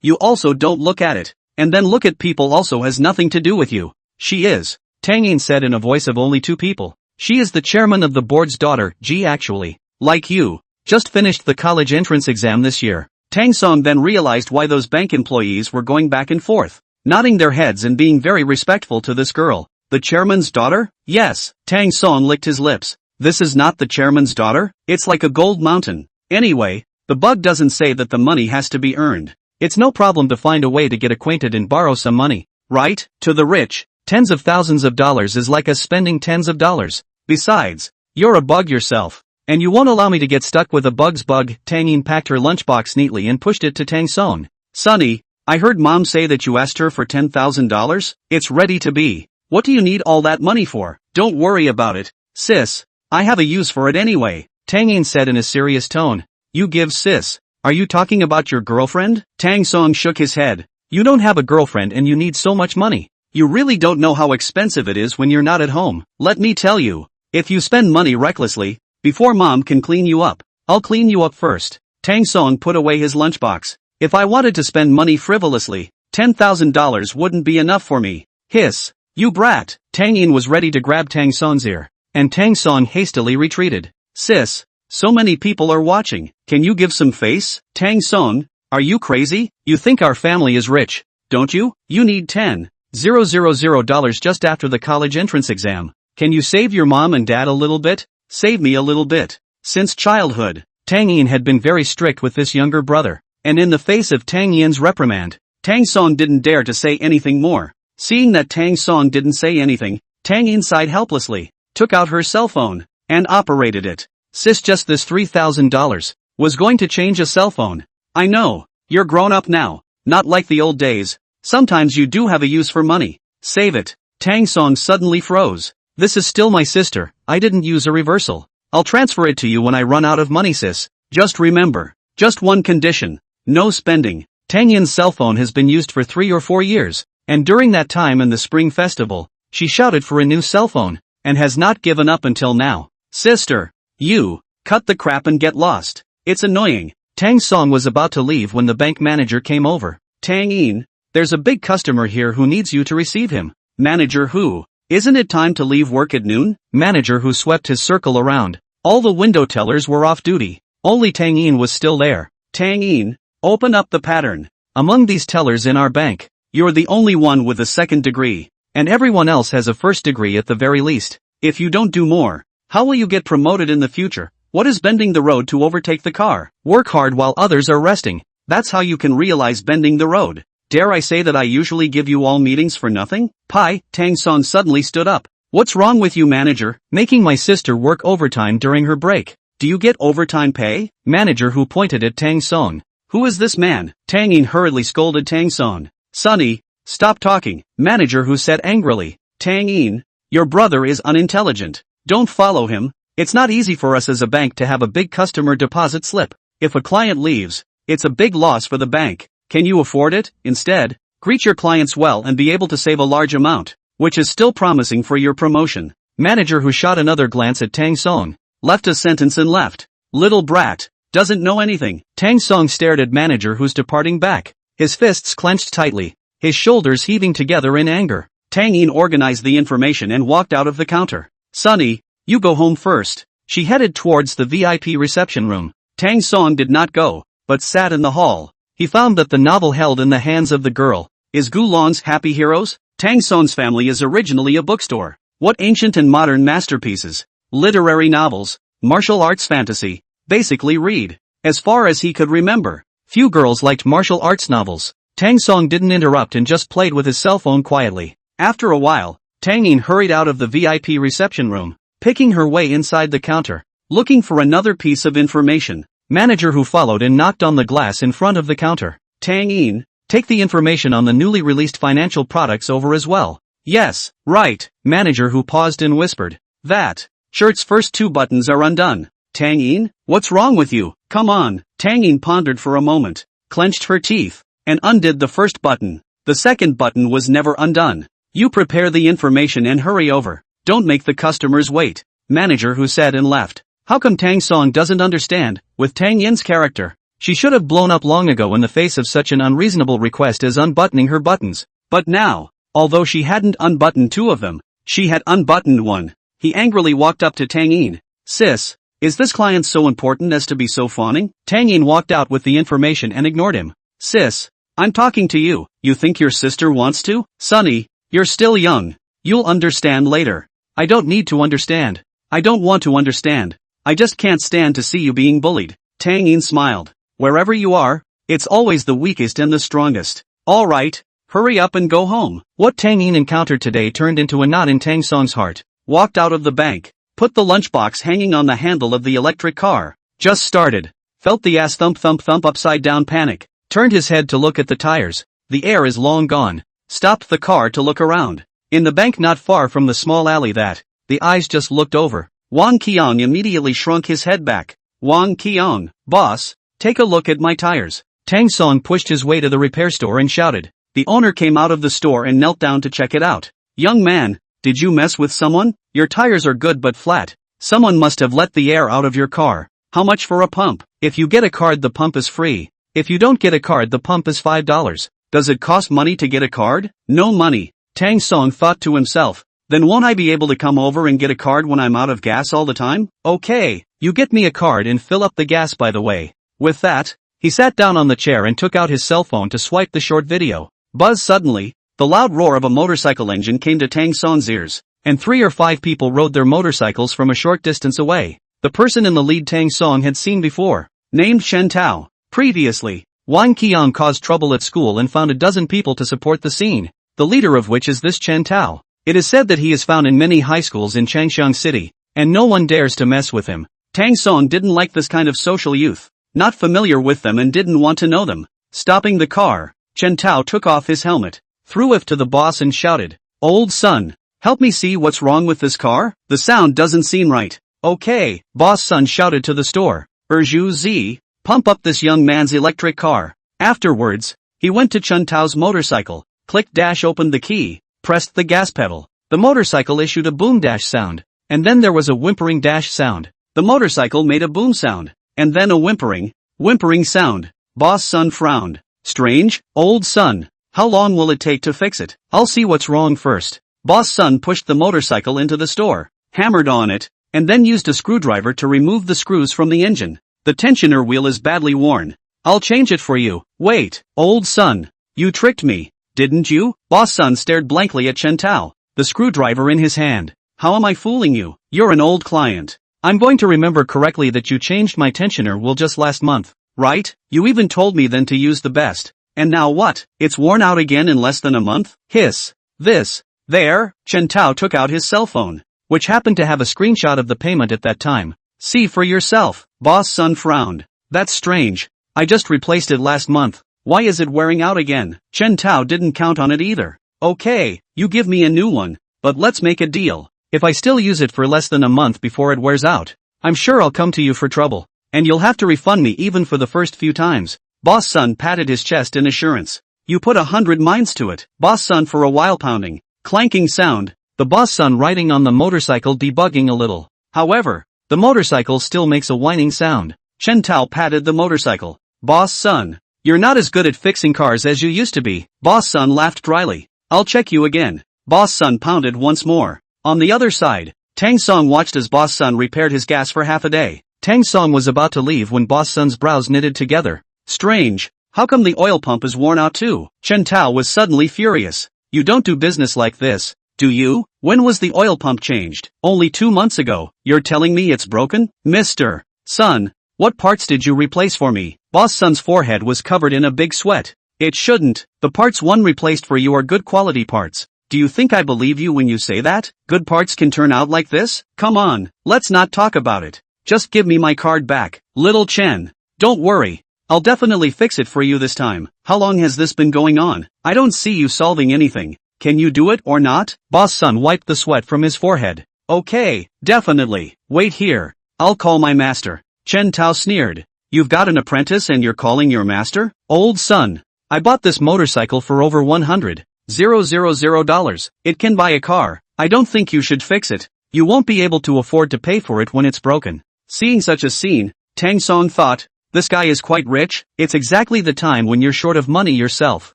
You also don't look at it. And then look at people also has nothing to do with you. She is. Tangin said in a voice of only 2 people. She is the chairman of the board's daughter, G actually. Like you. Just finished the college entrance exam this year. Tang Song then realized why those bank employees were going back and forth, nodding their heads and being very respectful to this girl. The chairman's daughter? Yes. Tang Song licked his lips. This is not the chairman's daughter? It's like a gold mountain. Anyway, the bug doesn't say that the money has to be earned. It's no problem to find a way to get acquainted and borrow some money, right? To the rich, tens of thousands of dollars is like us spending tens of dollars. Besides, you're a bug yourself. And you won't allow me to get stuck with a bug's bug. Tangin packed her lunchbox neatly and pushed it to Tang Song. Sonny, I heard mom say that you asked her for $10,000? It's ready to be. What do you need all that money for? Don't worry about it, sis. I have a use for it anyway, Tangin said in a serious tone. You give sis. Are you talking about your girlfriend? Tang Song shook his head. You don't have a girlfriend and you need so much money. You really don't know how expensive it is when you're not at home. Let me tell you, if you spend money recklessly, before mom can clean you up, I'll clean you up first. Tang Song put away his lunchbox. If I wanted to spend money frivolously, $10,000 wouldn't be enough for me. Hiss. You brat. Tang Yin was ready to grab Tang Song's ear, and Tang Song hastily retreated. Sis. So many people are watching. Can you give some face? Tang Song, are you crazy? You think our family is rich, don't you? You need $10,000 just after the college entrance exam. Can you save your mom and dad a little bit? Save me a little bit. Since childhood, Tang Yin had been very strict with this younger brother, and in the face of Tang Yin's reprimand, Tang Song didn't dare to say anything more. Seeing that Tang Song didn't say anything, Tang Yin sighed helplessly, took out her cell phone, and operated it. Sis, just this $3,000 was going to change a cell phone. I know, you're grown up now, not like the old days. Sometimes you do have a use for money. Save it. Tang Song suddenly froze. This is still my sister, I didn't use a reversal. I'll transfer it to you when I run out of money, sis. Just remember, just one condition. No spending. Tang Yin's cell phone has been used for 3 or 4 years, and during that time in the Spring Festival, she shouted for a new cell phone, and has not given up until now. Sister, you, cut the crap and get lost. It's annoying. Tang Song was about to leave when the bank manager came over. Tang Yin, there's a big customer here who needs you to receive him. Manager who? Isn't it time to leave work at noon? Manager who swept his circle around. All the window tellers were off duty. Only Tang Yin was still there. Tang Yin, open up the pattern. Among these tellers in our bank, you're the only one with a second degree, and everyone else has a first degree at the very least. If you don't do more, how will you get promoted in the future? What is bending the road to overtake the car? Work hard while others are resting. That's how you can realize bending the road. Dare I say that I usually give you all meetings for nothing? Pai, Tang Song suddenly stood up. What's wrong with you, manager? Making my sister work overtime during her break. Do you get overtime pay? Manager who pointed at Tang Song. Who is this man? Tang Yin hurriedly scolded Tang Song. Sonny, stop talking. Manager who said angrily. Tang Yin, your brother is unintelligent. Don't follow him. It's not easy for us as a bank to have a big customer deposit slip. If a client leaves, it's a big loss for the bank. Can you afford it? Instead, greet your clients well and be able to save a large amount, which is still promising for your promotion. Manager who shot another glance at Tang Song, left a sentence and left. Little brat, doesn't know anything. Tang Song stared at manager who's departing back, his fists clenched tightly, his shoulders heaving together in anger. Tang Yin organized the information and walked out of the counter. Sonny, you go home first. She headed towards the VIP reception room. Tang Song did not go, but sat in the hall. He found that the novel held in the hands of the girl is Gulon's Happy Heroes. Tang Song's family is originally a bookstore. What ancient and modern masterpieces, literary novels, martial arts fantasy, basically read. As far as he could remember, few girls liked martial arts novels. Tang Song didn't interrupt and just played with his cell phone quietly. After a while, Tang Yin hurried out of the VIP reception room, picking her way inside the counter, looking for another piece of information. Manager who followed and knocked on the glass in front of the counter. Tang Yin, take the information on the newly released financial products over as well. Yes, right. Manager who paused and whispered. That shirt's first 2 buttons are undone. Tang Yin, what's wrong with you? Come on. Tang Yin pondered for a moment, clenched her teeth, and undid the first button. The second button was never undone. You prepare the information and hurry over. Don't make the customers wait. Manager who said and left. How come Tang Song doesn't understand? With Tang Yin's character, she should have blown up long ago in the face of such an unreasonable request as unbuttoning her buttons. But now, although she hadn't unbuttoned 2 of them, she had unbuttoned one. He angrily walked up to Tang Yin. Sis, is this client so important as to be so fawning? Tang Yin walked out with the information and ignored him. Sis, I'm talking to you. You think your sister wants to? Sonny, you're still young. You'll understand later. I don't need to understand. I don't want to understand. I just can't stand to see you being bullied. Tang Yin smiled. Wherever you are, it's always the weakest and the strongest. All right, hurry up and go home. What Tang Yin encountered today turned into a knot in Tang Song's heart. Walked out of the bank, put the lunchbox hanging on the handle of the electric car. Just started. Felt the ass thump thump thump upside down panic. Turned his head to look at the tires. The air is long gone. Stopped the car to look around. In the bank not far from the small alley that the eyes just looked over. Wang Qiang immediately shrunk his head back. Wang Qiang, boss, take a look at my tires. Tang Song pushed his way to the repair store and shouted. The owner came out of the store and knelt down to check it out. Young man, did you mess with someone? Your tires are good but flat. Someone must have let the air out of your car. How much for a pump? If you get a card the pump is free. If you don't get a card the pump is $5. Does it cost money to get a card? No money. Tang Song thought to himself. Then won't I be able to come over and get a card when I'm out of gas all the time? Okay, you get me a card and fill up the gas by the way. With that, he sat down on the chair and took out his cell phone to swipe the short video. Buzz suddenly, the loud roar of a motorcycle engine came to Tang Song's ears, and 3 or 5 people rode their motorcycles from a short distance away. The person in the lead Tang Song had seen before, named Shen Tao. Previously, Wang Qiang caused trouble at school and found a dozen people to support the scene, the leader of which is this Chen Tao. It is said that he is found in many high schools in Changxiang City, and no one dares to mess with him. Tang Song didn't like this kind of social youth, not familiar with them and didn't want to know them. Stopping the car, Chen Tao took off his helmet, threw it to the boss and shouted, "Old son, help me see what's wrong with this car? The sound doesn't seem right." "Okay," boss son shouted to the store. "Zhu Zi, pump up this young man's electric car." Afterwards, he went to Chen Tao's motorcycle, opened the key, pressed the gas pedal. The motorcycle issued a boom dash sound, and then there was a whimpering dash sound. The motorcycle made a boom sound, and then a whimpering sound. Boss son frowned. "Strange, old son. How long will it take to fix it? I'll see what's wrong first." Boss son pushed the motorcycle into the store, hammered on it, and then used a screwdriver to remove the screws from the engine. "The tensioner wheel is badly worn. I'll change it for you." "Wait, old son. You tricked me, didn't you?" Boss son stared blankly at Chen Tao, the screwdriver in his hand. "How am I fooling you? You're an old client. I'm going to remember correctly that you changed my tensioner wheel just last month, right? You even told me then to use the best. And now what? It's worn out again in less than a month?" Hiss. This. There, Chen Tao took out his cell phone, which happened to have a screenshot of the payment at that time. "See for yourself." Boss son frowned. "That's strange. I just replaced it last month. Why is it wearing out again?" Chen Tao didn't count on it either. "Okay, you give me a new one, but let's make a deal. If I still use it for less than a month before it wears out, I'm sure I'll come to you for trouble, and you'll have to refund me even for the first few times." Boss son patted his chest in assurance. "You put 100 minds to it." Boss son for a while pounding, clanking sound, the boss son riding on the motorcycle debugging a little. However, the motorcycle still makes a whining sound. Chen Tao patted the motorcycle. "Boss son, you're not as good at fixing cars as you used to be." Boss son laughed dryly. "I'll check you again." Boss son pounded once more. On the other side, Tang Song watched as boss son repaired his gas for half a day. Tang Song was about to leave when boss son's brows knitted together. "Strange, how come the oil pump is worn out too?" Chen Tao was suddenly furious. "You don't do business like this, do you? When was the oil pump changed?" "Only 2 months ago." "You're telling me it's broken?" "Mr. Son, what parts did you replace for me?" Boss son's forehead was covered in a big sweat. "It shouldn't. The parts one replaced for you are good quality parts. Do you think I believe you when you say that? Good parts can turn out like this? Come on, let's not talk about it. Just give me my card back." "Little Chen, don't worry. I'll definitely fix it for you this time." "How long has this been going on? I don't see you solving anything. Can you do it or not?" Boss son wiped the sweat from his forehead. "Okay, definitely. Wait here. I'll call my master." Chen Tao sneered. "You've got an apprentice and you're calling your master?" "Old son, I bought this motorcycle for over $100,000. It can buy a car. I don't think you should fix it. You won't be able to afford to pay for it when it's broken." Seeing such a scene, Tang Song thought, this guy is quite rich. It's exactly the time when you're short of money yourself.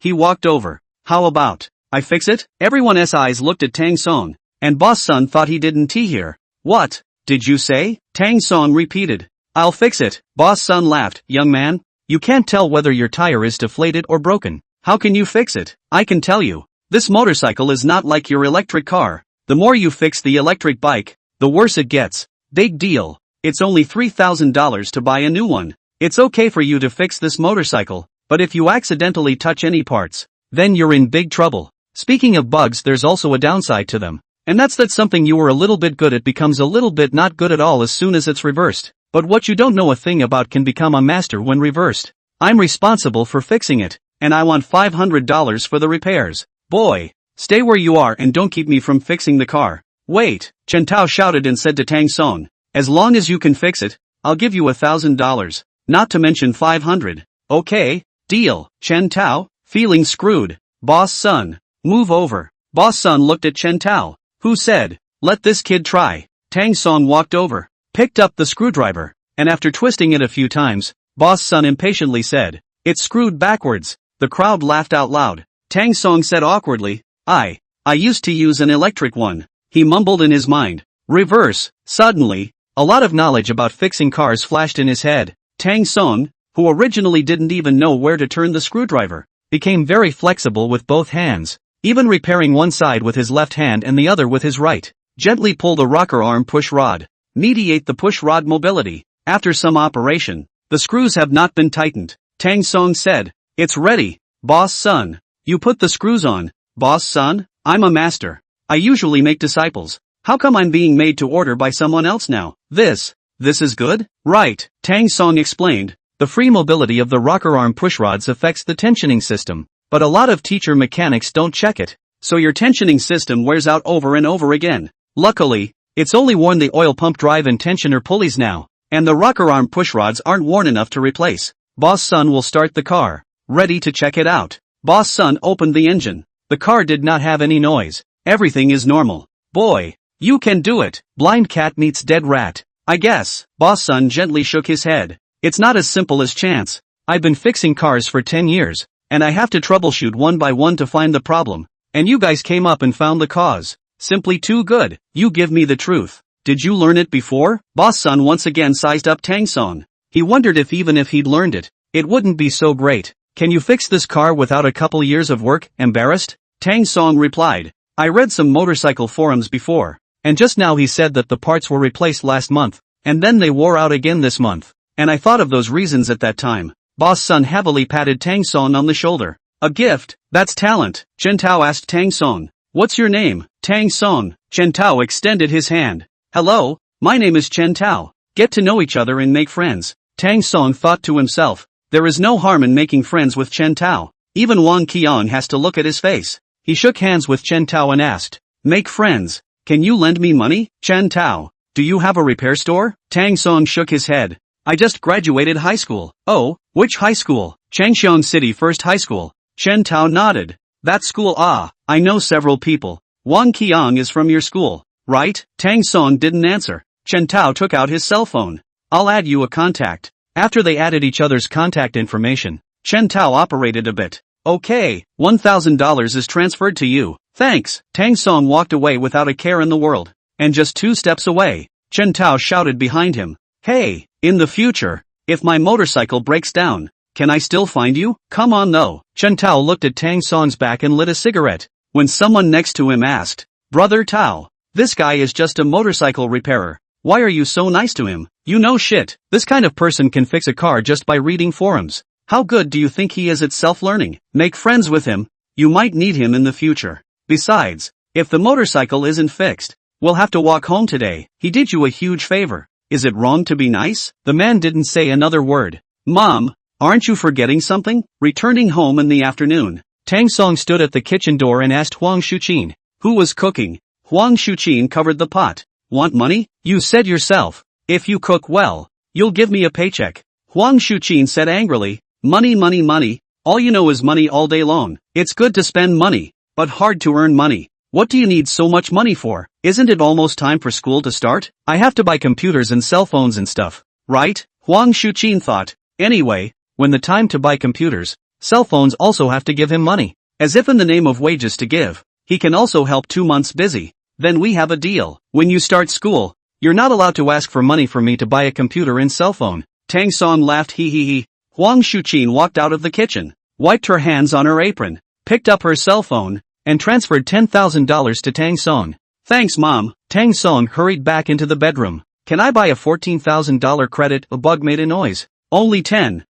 He walked over. "How about I fix it?" Everyone's eyes looked at Tang Song, and boss son thought he didn't hear. "What did you say?" Tang Song repeated. "I'll fix it." Boss son laughed. "Young man, you can't tell whether your tire is deflated or broken. How can you fix it?" "I can tell you. This motorcycle is not like your electric car. The more you fix the electric bike, the worse it gets. Big deal. It's only $3,000 to buy a new one. It's okay for you to fix this motorcycle, but if you accidentally touch any parts, then you're in big trouble." Speaking of bugs, there's also a downside to them. And that's that something you were a little bit good at becomes a little bit not good at all as soon as it's reversed. But what you don't know a thing about can become a master when reversed. I'm responsible for fixing it, and I want $500 for the repairs. Boy, stay where you are and don't keep me from fixing the car. Wait, Chen Tao shouted and said to Tang Song. As long as you can fix it, I'll give you $1,000, not to mention 500. Okay, deal. Chen Tao, feeling screwed. Boss son, move over. Boss son looked at Chen Tao, who said, let this kid try. Tang Song walked over, picked up the screwdriver, and after twisting it a few times, Boss son impatiently said, it's screwed backwards. The The crowd laughed out loud. Tang Song said awkwardly, I used to use an electric one. He mumbled in his mind. Reverse. Suddenly, a lot of knowledge about fixing cars flashed in his head. Tang Song, who originally didn't even know where to turn the screwdriver, became very flexible with both hands, even repairing one side with his left hand and the other with his right. Gently pull the rocker arm push rod. Mediate the push rod mobility. After some operation, the screws have not been tightened. Tang Song said, It's ready, boss son. You put the screws on, boss son? I'm a master. I usually make disciples. How come I'm being made to order by someone else now? This is good? Right, Tang Song explained. The free mobility of the rocker arm pushrods affects the tensioning system, but a lot of teacher mechanics don't check it, so your tensioning system wears out over and over again. Luckily, it's only worn the oil pump drive and tensioner pulleys now, and the rocker arm pushrods aren't worn enough to replace. Boss Son will start the car. Ready to check it out. Boss Son opened the engine. The car did not have any noise. Everything is normal. Boy, you can do it. Blind cat meets dead rat. I guess. Boss Son gently shook his head. It's not as simple as chance. I've been fixing cars for 10 years, and I have to troubleshoot one by one to find the problem. And you guys came up and found the cause. Simply too good. You give me the truth. Did you learn it before? Boss Son once again sized up Tang Song. He wondered if even if he'd learned it, it wouldn't be so great. Can you fix this car without a couple years of work? Embarrassed? Tang Song replied. I read some motorcycle forums before, and just now he said that the parts were replaced last month, and then they wore out again this month. And I thought of those reasons at that time. Boss Son heavily patted Tang Song on the shoulder. A gift? That's talent. Chen Tao asked Tang Song. What's your name? Tang Song. Chen Tao extended his hand. Hello, my name is Chen Tao. Get to know each other and make friends. Tang Song thought to himself. There is no harm in making friends with Chen Tao. Even Wang Qiang has to look at his face. He shook hands with Chen Tao and asked, Make friends. Can you lend me money? Chen Tao, do you have a repair store? Tang Song shook his head. I just graduated high school. Oh, which high school? Changxiang City First High School. Chen Tao nodded. That school I know several people. Wang Qiang is from your school, right? Tang Song didn't answer. Chen Tao took out his cell phone. I'll add you a contact. After they added each other's contact information, Chen Tao operated a bit. Okay, $1,000 is transferred to you. Thanks. Tang Song walked away without a care in the world. And just 2 steps away, Chen Tao shouted behind him. Hey, in the future, if my motorcycle breaks down, can I still find you? Come on though. Chen Tao looked at Tang Song's back and lit a cigarette. When someone next to him asked, Brother Tao, this guy is just a motorcycle repairer. Why are you so nice to him? You know shit. This kind of person can fix a car just by reading forums. How good do you think he is at self-learning? Make friends with him. You might need him in the future. Besides, if the motorcycle isn't fixed, we'll have to walk home today. He did you a huge favor. Is it wrong to be nice? The man didn't say another word. Mom, aren't you forgetting something? Returning home in the afternoon, Tang Song stood at the kitchen door and asked Huang Shuqin, who was cooking. Huang Shuqin covered the pot. Want money? You said yourself. If you cook well, you'll give me a paycheck. Huang Shuqin said angrily. Money, money, money. All you know is money all day long. It's good to spend money, but hard to earn money. What do you need so much money for? Isn't it almost time for school to start? I have to buy computers and cell phones and stuff, right? Huang Shuqin thought. Anyway, when the time to buy computers, cell phones also have to give him money. As if in the name of wages to give, he can also help 2 months busy. Then we have a deal. When you start school, you're not allowed to ask for money for me to buy a computer and cell phone. Tang Song laughed hee hee hee. Huang Shuqin walked out of the kitchen, wiped her hands on her apron, picked up her cell phone, and transferred $10,000 to Tang Song. Thanks Mom. Tang Song hurried back into the bedroom. Can I buy a $14,000 credit? A bug made a noise. Only 10,000.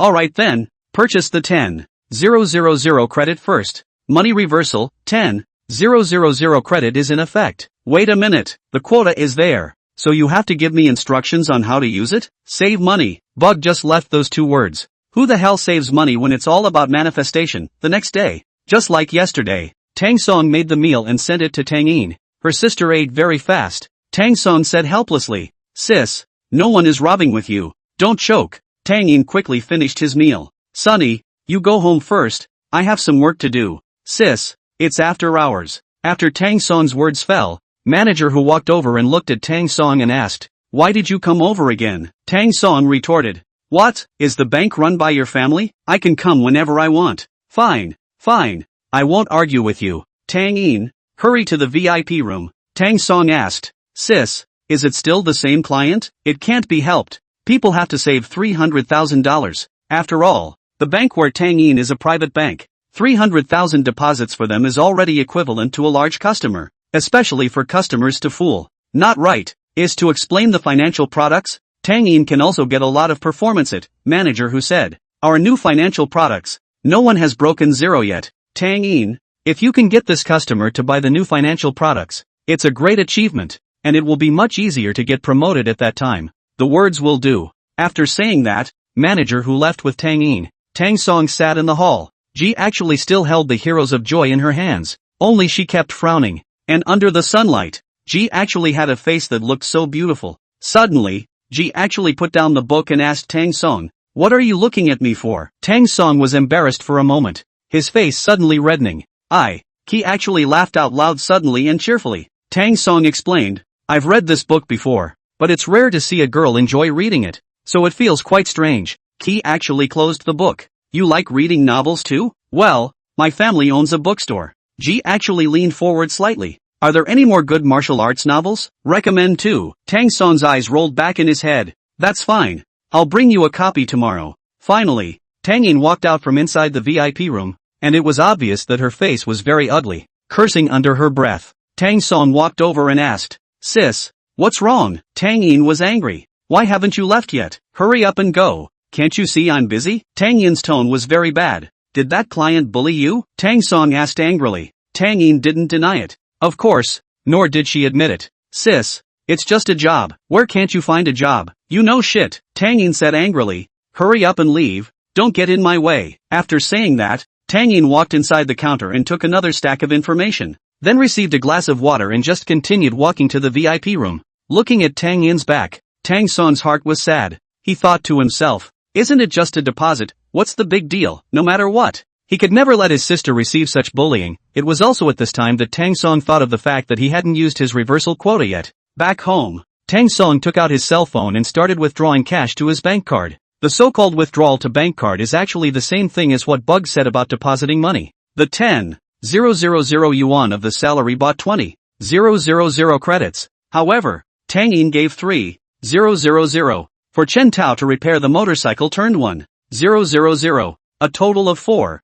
Alright then, purchase the 10,000 credit first. Money reversal, 10,000 credit is in effect. Wait a minute, the quota is there, so you have to give me instructions on how to use it? Save money. Bug just left those 2 words. Who the hell saves money when it's all about manifestation? The next day, just like yesterday, Tang Song made the meal and sent it to Tang Yin. Her sister ate very fast. Tang Song said helplessly, Sis, no one is robbing with you. Don't choke. Tang Yin quickly finished his meal. Sonny, you go home first. I have some work to do. Sis, it's after hours. After Tang Song's words fell, manager who walked over and looked at Tang Song and asked, Why did you come over again? Tang Song retorted, What, is the bank run by your family? I can come whenever I want. Fine, fine. I won't argue with you. Tang-in, hurry to the VIP room. Tang Song asked, sis, is it still the same client? It can't be helped. People have to save $300,000. After all, the bank where Tang-in is a private bank. 300,000 deposits for them is already equivalent to a large customer, especially for customers to fool. Not right, is to explain the financial products. Tang-in can also get a lot of performance it, manager who said, our new financial products, no one has broken zero yet. Tang-in, if you can get this customer to buy the new financial products, it's a great achievement, and it will be much easier to get promoted at that time. The words will do. After saying that, manager who left with Tang-in, Tang Song sat in the hall. Ji actually still held the Heroes of Joy in her hands, only she kept frowning, and under the sunlight, Ji actually had a face that looked so beautiful. Suddenly, Ji actually put down the book and asked Tang Song, what are you looking at me for? Tang Song was embarrassed for a moment, his face suddenly reddening. He actually laughed out loud suddenly and cheerfully. Tang Song explained, I've read this book before, but it's rare to see a girl enjoy reading it, so it feels quite strange. Ki actually closed the book. You like reading novels too? Well, my family owns a bookstore. Ji actually leaned forward slightly. Are there any more good martial arts novels? Recommend too. Tang Song's eyes rolled back in his head. That's fine. I'll bring you a copy tomorrow. Finally, Tang-in walked out from inside the VIP room, and it was obvious that her face was very ugly. Cursing under her breath, Tang Song walked over and asked, sis, what's wrong? Tang-in was angry. Why haven't you left yet? Hurry up and go. Can't you see I'm busy? Tang-in's tone was very bad. Did that client bully you? Tang Song asked angrily. Tang-in didn't deny it. Of course, nor did she admit it. Sis, it's just a job. Where can't you find a job? You know shit. Tang-in said angrily. Hurry up and leave. Don't get in my way. After saying that, Tang-in walked inside the counter and took another stack of information, then received a glass of water and just continued walking to the VIP room. Looking at Tang-in's back, Tang Song's heart was sad. He thought to himself, isn't it just a deposit? What's the big deal, no matter what? He could never let his sister receive such bullying. It was also at this time that Tang Song thought of the fact that he hadn't used his reversal quota yet. Back home, Tang Song took out his cell phone and started withdrawing cash to his bank card. The so-called withdrawal to bank card is actually the same thing as what Bug said about depositing money. The 10,000 yuan of the salary bought 20,000 credits. However, Tang-in gave 3,000 for Chen Tao to repair the motorcycle turned 1,000, a total of 4,000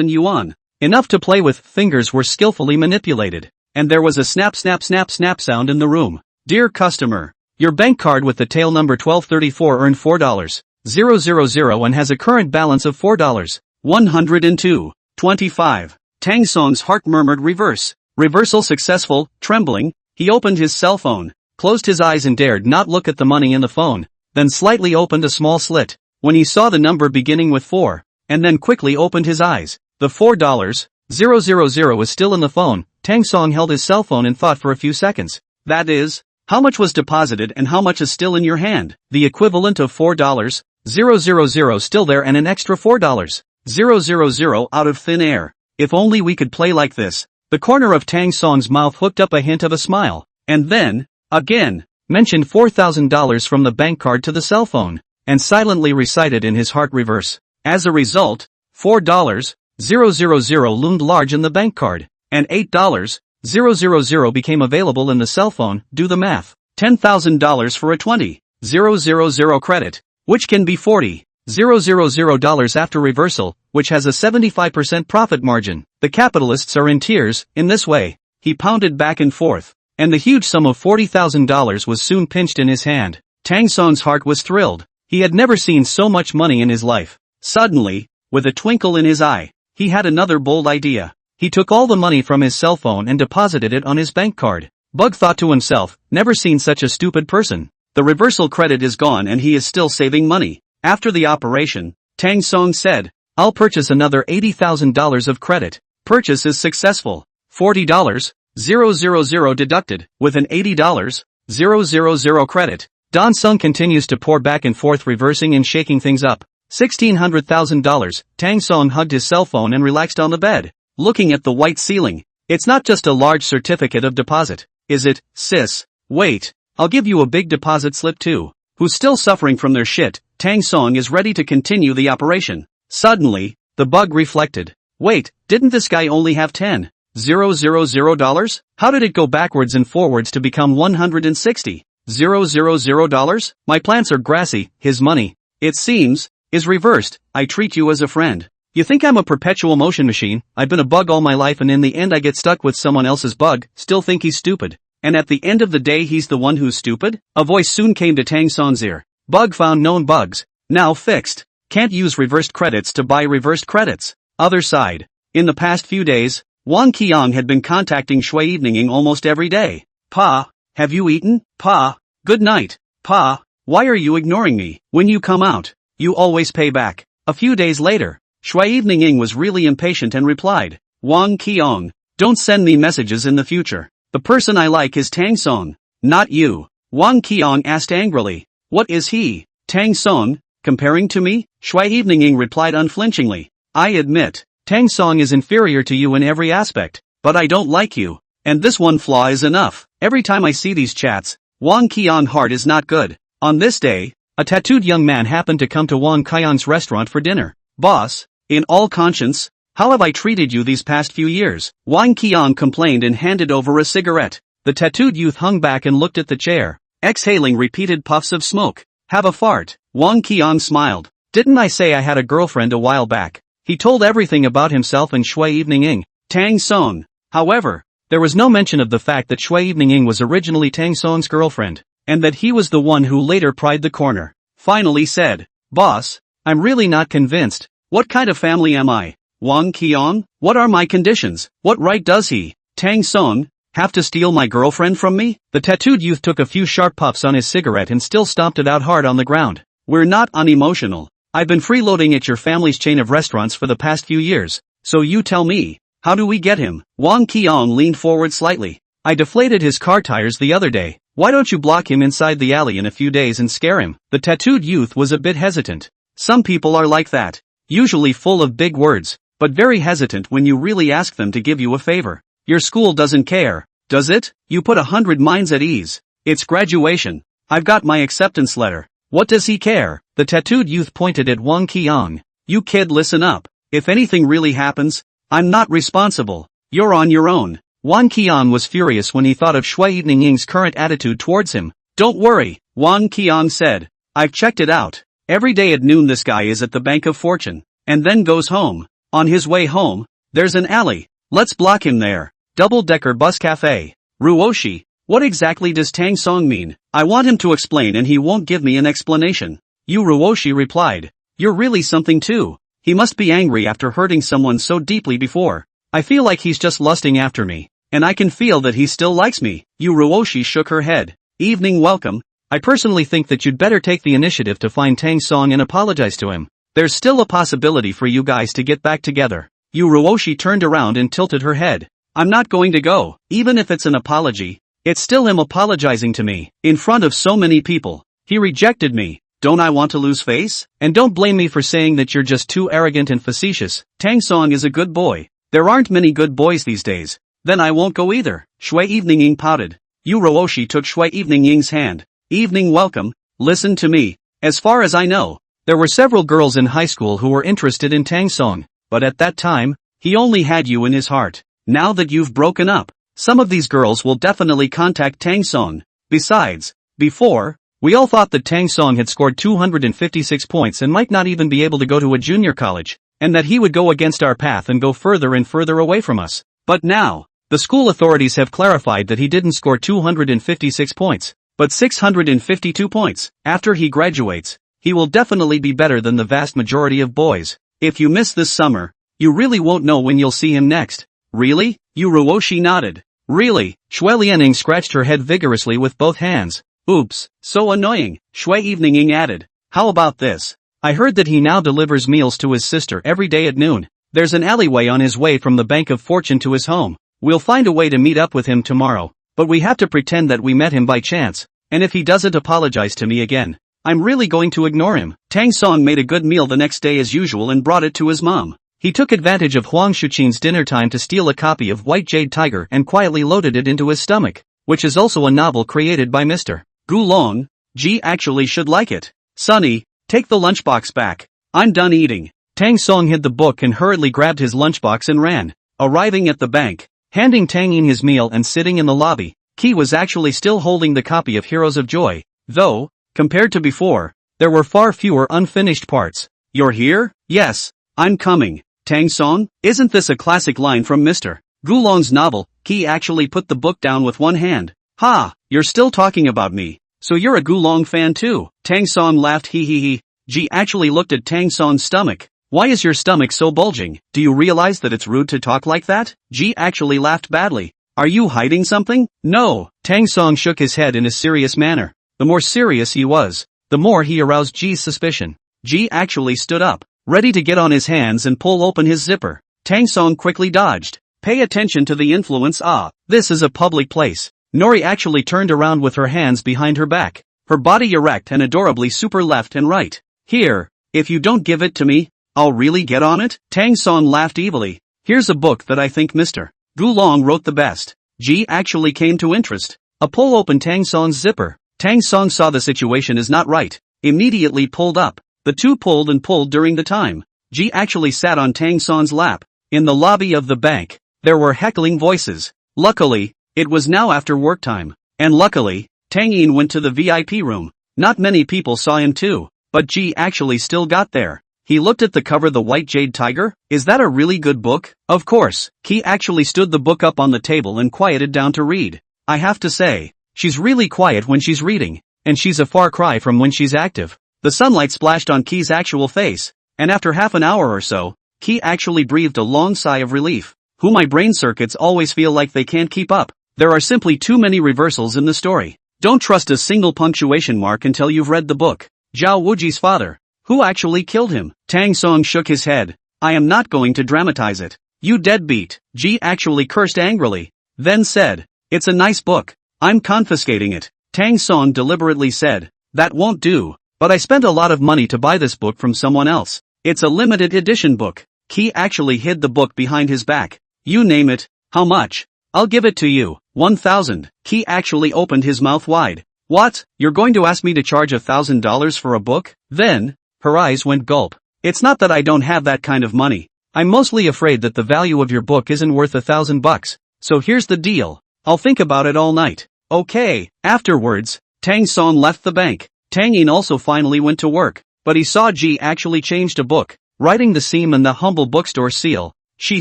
yuan. Enough to play with. Fingers were skillfully manipulated, and there was a snap snap snap snap sound in the room. Dear customer, your bank card with the tail number 1234 earned $4,000 and has a current balance of $4,102.25. Tang Song's heart murmured reversal successful. Trembling, he opened his cell phone, closed his eyes and dared not look at the money in the phone, then slightly opened a small slit. When he saw the number beginning with 4, and then quickly opened his eyes, the $4,000 was still in the phone. Tang Song held his cell phone and thought for a few seconds. That is, how much was deposited and how much is still in your hand? The equivalent of $4,000 still there and an extra $4,000 out of thin air. If only we could play like this. The corner of Tang Song's mouth hooked up a hint of a smile, and then, again, mentioned $4,000 from the bank card to the cell phone, and silently recited in his heart reverse. As a result, $4,000 loomed large in the bank card, and $8,000 became available in the cell phone. Do the math. $10,000 for a 20,000 credit, which can be $40,000 after reversal, which has a 75% profit margin. The capitalists are in tears. In this way, he pounded back and forth, and the huge sum of $40,000 was soon pinched in his hand. Tang Song's heart was thrilled. He had never seen so much money in his life. Suddenly, with a twinkle in his eye, he had another bold idea. He took all the money from his cell phone and deposited it on his bank card. Bug thought to himself, never seen such a stupid person. The reversal credit is gone and he is still saving money. After the operation, Tang Song said, I'll purchase another $80,000 of credit. Purchase is successful. $40,000 deducted. With an $80,000 credit, Don Sung continues to pour back and forth, reversing and shaking things up. $1,600,000. Tang Song hugged his cell phone and relaxed on the bed, looking at the white ceiling. It's not just a large certificate of deposit, is it, sis? Wait, I'll give you a big deposit slip too. who's still suffering from their shit. Tang Song is ready to continue the operation. Suddenly, the bug reflected. Wait, didn't this guy only have $10,000? How did it go backwards and forwards to become $160,000? My plants are grassy, his money, it seems, is reversed. I treat you as a friend. You think I'm a perpetual motion machine? I've been a bug all my life and in the end I get stuck with someone else's bug, still think he's stupid. And at the end of the day he's the one who's stupid? A voice soon came to Tang Song's ear. Bug found, known bugs. Now fixed. Can't use reversed credits to buy reversed credits. Other side. In the past few days, Wang Qiang had been contacting Shui Evening almost every day. Pa, have you eaten? Pa, good night. Pa, why are you ignoring me? When you come out, you always pay back. A few days later, Shui Evening was really impatient and replied, Wang Qiang, don't send me messages in the future. The person I like is Tang Song, not you. Wang Qiang asked angrily. What is he? Tang Song, comparing to me? Shui Evening replied unflinchingly. I admit, Tang Song is inferior to you in every aspect, but I don't like you. And this one flaw is enough. Every time I see these chats, Wang Qiang's heart is not good. On this day, a tattooed young man happened to come to Wang Qiang's restaurant for dinner. Boss, in all conscience, how have I treated you these past few years? Wang Qiang complained and handed over a cigarette. The tattooed youth hung back and looked at the chair, exhaling repeated puffs of smoke. Have a fart. Wang Qiang smiled. Didn't I say I had a girlfriend a while back? He told everything about himself and Shui Evening. Tang Song. However, there was no mention of the fact that Shui Evening was originally Tang Song's girlfriend, and that he was the one who later pried the corner. Finally said, Boss, I'm really not convinced. What kind of family am I? Wang Qiang? What are my conditions? What right does he, Tang Song, have to steal my girlfriend from me? The tattooed youth took a few sharp puffs on his cigarette and still stomped it out hard on the ground. We're not unemotional. I've been freeloading at your family's chain of restaurants for the past few years, so you tell me, how do we get him? Wang Qiang leaned forward slightly. I deflated his car tires the other day. Why don't you block him inside the alley in a few days and scare him? The tattooed youth was a bit hesitant. Some people are like that, usually full of big words, but very hesitant when you really ask them to give you a favor. Your school doesn't care, does it? You put 100 minds at ease. It's graduation. I've got my acceptance letter. What does he care? The tattooed youth pointed at Wang Qiang. You kid, listen up. If anything really happens, I'm not responsible. You're on your own. Wang Qiang was furious when he thought of Shui Evening's current attitude towards him. Don't worry, Wang Qiang said. I've checked it out. Every day at noon this guy is at the Bank of Fortune, and then goes home. On his way home, there's an alley. Let's block him there. Double-decker bus cafe. Ruoshi. What exactly does Tang Song mean? I want him to explain and he won't give me an explanation. Yu Ruoshi replied. You're really something too. He must be angry after hurting someone so deeply before. I feel like he's just lusting after me, and I can feel that he still likes me. Yu Ruoshi shook her head. Evening welcome. I personally think that you'd better take the initiative to find Tang Song and apologize to him. There's still a possibility for you guys to get back together. Yu Ruoshi turned around and tilted her head. I'm not going to go, even if it's an apology. It's still him apologizing to me, in front of so many people. He rejected me. Don't I want to lose face? And don't blame me for saying that you're just too arrogant and facetious. Tang Song is a good boy. There aren't many good boys these days. Then I won't go either. Shui Evening pouted. Yu Ruoshi took Shui Evening's hand. Evening welcome, listen to me. As far as I know, there were several girls in high school who were interested in Tang Song, but at that time, he only had you in his heart. Now that you've broken up, some of these girls will definitely contact Tang Song. Besides, before, we all thought that Tang Song had scored 256 points and might not even be able to go to a junior college, and that he would go against our path and go further and further away from us. But now, the school authorities have clarified that he didn't score 256 points, but 652 points. After he graduates, he will definitely be better than the vast majority of boys. If you miss this summer, you really won't know when you'll see him next. Really? Yu Ruoshi nodded. Really? Shui Lianing scratched her head vigorously with both hands. Oops, so annoying, Shui Evening added. How about this? I heard that he now delivers meals to his sister every day at noon. There's an alleyway on his way from the Bank of Fortune to his home. We'll find a way to meet up with him tomorrow, but we have to pretend that we met him by chance, and if he doesn't apologize to me again, I'm really going to ignore him. Tang Song made a good meal the next day as usual and brought it to his mom. He took advantage of Huang Shuqin's dinner time to steal a copy of White Jade Tiger and quietly loaded it into his stomach, which is also a novel created by Mr. Gulong. G actually should like it. Sonny, take the lunchbox back. I'm done eating. Tang Song hid the book and hurriedly grabbed his lunchbox and ran. Arriving at the bank, handing Tang Yin his meal and sitting in the lobby, Ki was actually still holding the copy of Heroes of Joy, though, compared to before, there were far fewer unfinished parts. You're here? Yes, I'm coming. Tang Song, isn't this a classic line from Mr. Gulong's novel? Ki actually put the book down with one hand. Ha, you're still talking about me. So you're a Gulong fan too? Tang Song laughed he. Ji actually looked at Tang Song's stomach. Why is your stomach so bulging? Do you realize that it's rude to talk like that? Ji actually laughed badly. Are you hiding something? No. Tang Song shook his head in a serious manner. The more serious he was, the more he aroused Ji's suspicion. Ji actually stood up, ready to get on his hands and pull open his zipper. Tang Song quickly dodged. Pay attention to the influence. This is a public place. Nori actually turned around with her hands behind her back, her body erect and adorably super left and right. Here, if you don't give it to me, I'll really get on it? Tang Song laughed evilly. Here's a book that I think Mr. Gulong wrote the best. Ji actually came to interest. A pull opened Tang Song's zipper. Tang Song saw the situation is not right, immediately pulled up. The two pulled and pulled during the time. Ji actually sat on Tang Song's lap. In the lobby of the bank, there were heckling voices. Luckily, it was now after work time. And luckily, Tang Yin went to the VIP room. Not many people saw him too, but Ji actually still got there. He looked at the cover, The White Jade Tiger. Is that a really good book? Of course. Ki actually stood the book up on the table and quieted down to read. I have to say, she's really quiet when she's reading, and she's a far cry from when she's active. The sunlight splashed on Ki's actual face, and after half an hour or so, Ki actually breathed a long sigh of relief. My brain circuits always feel like they can't keep up. There are simply too many reversals in the story. Don't trust a single punctuation mark until you've read the book. Zhao Wuji's father. Who actually killed him? Tang Song shook his head. I am not going to dramatize it. You deadbeat. Ji actually cursed angrily. Then said, it's a nice book. I'm confiscating it. Tang Song deliberately said, that won't do. But I spent a lot of money to buy this book from someone else. It's a limited edition book. Ki actually hid the book behind his back. You name it. How much? I'll give it to you. 1,000. Ki actually opened his mouth wide. What? You're going to ask me to charge $1,000 for a book? Then, her eyes went gulp. It's not that I don't have that kind of money. I'm mostly afraid that the value of your book isn't worth $1,000. So here's the deal. I'll think about it all night. Okay. Afterwards, Tang Song left the bank. Tang Yin also finally went to work, but he saw Ji actually changed a book, writing the seam and the humble bookstore seal. She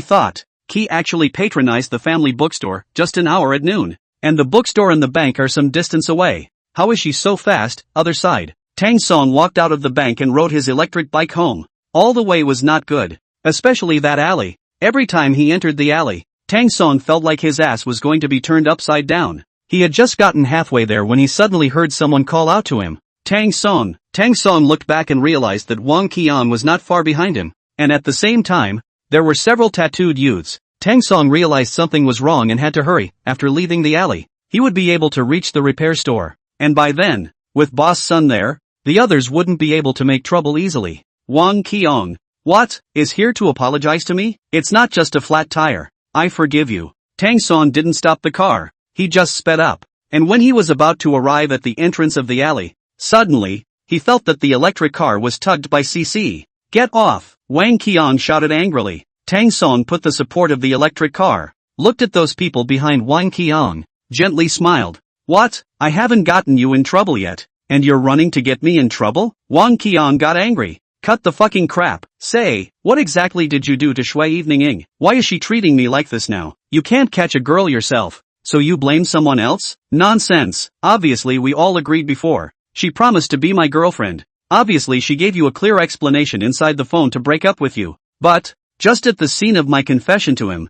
thought, Ki actually patronized the family bookstore just an hour at noon, and the bookstore and the bank are some distance away. How is she so fast? Other side. Tang Song walked out of the bank and rode his electric bike home. All the way was not good, especially that alley. Every time he entered the alley, Tang Song felt like his ass was going to be turned upside down. He had just gotten halfway there when he suddenly heard someone call out to him. Tang Song. Tang Song looked back and realized that Wang Qian was not far behind him, and at the same time, there were several tattooed youths. Tang Song realized something was wrong and had to hurry. After leaving the alley, he would be able to reach the repair store, and by then, with Boss Sun there, the others wouldn't be able to make trouble easily. Wang Qiong. What? Is here to apologize to me? It's not just a flat tire. I forgive you. Tang Song didn't stop the car. He just sped up. And when he was about to arrive at the entrance of the alley, suddenly, he felt that the electric car was tugged by CC. Get off! Wang Qiong shouted angrily. Tang Song put the support of the electric car, looked at those people behind Wang Qiong, gently smiled. What? I haven't gotten you in trouble yet, and you're running to get me in trouble? Wang Qiong got angry. Cut the fucking crap. Say, what exactly did you do to Shui Evening Ying? Why is she treating me like this now? You can't catch a girl yourself, so you blame someone else? Nonsense. Obviously we all agreed before. She promised to be my girlfriend. Obviously she gave you a clear explanation inside the phone to break up with you. But, just at the scene of my confession to him,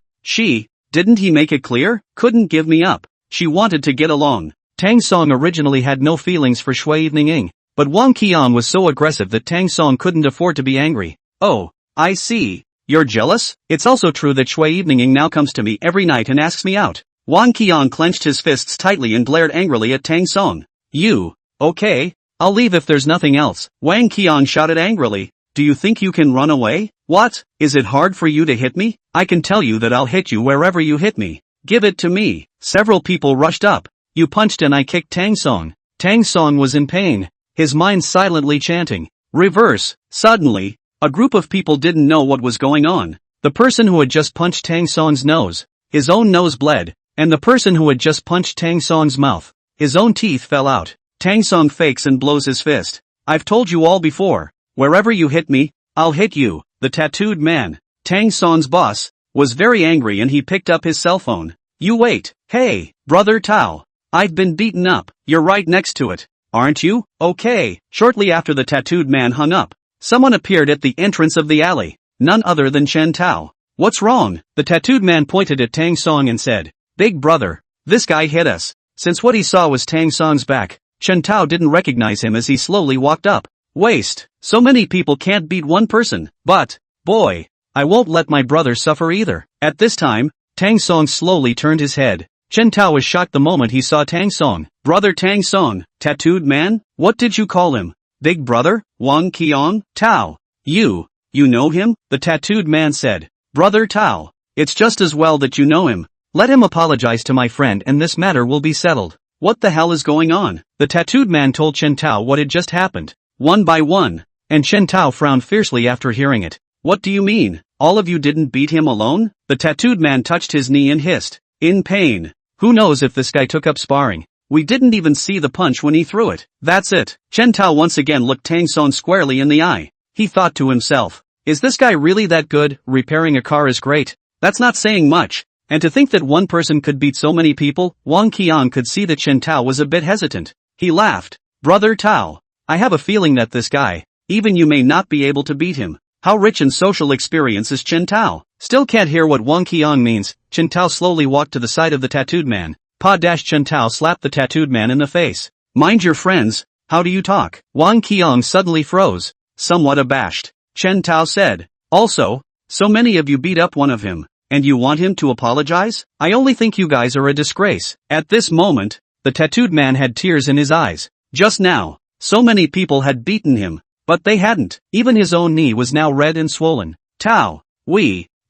didn't he make it clear? Couldn't give me up. She wanted to get along. Tang Song originally had no feelings for Shui Evening Ying, but Wang Qian was so aggressive that Tang Song couldn't afford to be angry. Oh, I see. You're jealous? It's also true that Shui Evening Ying now comes to me every night and asks me out. Wang Qian clenched his fists tightly and glared angrily at Tang Song. You. Okay, I'll leave if there's nothing else. Wang Qian shouted angrily. Do you think you can run away? What? Is it hard for you to hit me? I can tell you that I'll hit you wherever you hit me. Give it to me. Several people rushed up. You punched and I kicked Tang Song. Tang Song was in pain, his mind silently chanting, reverse. Suddenly, a group of people didn't know what was going on. The person who had just punched Tang Song's nose, his own nose bled, and the person who had just punched Tang Song's mouth, his own teeth fell out. Tang Song fakes and blows his fist. I've told you all before, wherever you hit me, I'll hit you. The tattooed man, Tang Song's boss, was very angry and he picked up his cell phone. You wait. Hey, brother Tao. I've been beaten up. You're right next to it, aren't you? Okay. Shortly after the tattooed man hung up, someone appeared at the entrance of the alley. None other than Chen Tao. What's wrong? The tattooed man pointed at Tang Song and said, Big brother, this guy hit us. Since what he saw was Tang Song's back, Chen Tao didn't recognize him as he slowly walked up. Waste. So many people can't beat one person. But, boy, I won't let my brother suffer either. At this time, Tang Song slowly turned his head. Chen Tao was shocked the moment he saw Tang Song. Brother Tang Song, tattooed man? What did you call him? Big brother? Wang Qiang? Tao. You know him? The tattooed man said. Brother Tao, it's just as well that you know him. Let him apologize to my friend and this matter will be settled. What the hell is going on? The tattooed man told Chen Tao what had just happened, one by one, and Chen Tao frowned fiercely after hearing it. What do you mean? All of you didn't beat him alone? The tattooed man touched his knee and hissed, in pain. Who knows if this guy took up sparring? We didn't even see the punch when he threw it. That's it. Chen Tao once again looked Tang Song squarely in the eye. He thought to himself, is this guy really that good? Repairing a car is great. That's not saying much. And to think that one person could beat so many people, Wang Qiang could see that Chen Tao was a bit hesitant. He laughed. Brother Tao, I have a feeling that this guy, even you may not be able to beat him. How rich in social experience is Chen Tao? Still can't hear what Wang Qiang means. Chen Tao slowly walked to the side of the tattooed man. Chen Tao slapped the tattooed man in the face. Mind your friends, how do you talk? Wang Qiang suddenly froze, somewhat abashed. Chen Tao said, also, so many of you beat up one of him, and you want him to apologize? I only think you guys are a disgrace. At this moment, the tattooed man had tears in his eyes. Just now, so many people had beaten him, but they hadn't. Even his own knee was now red and swollen. Tao,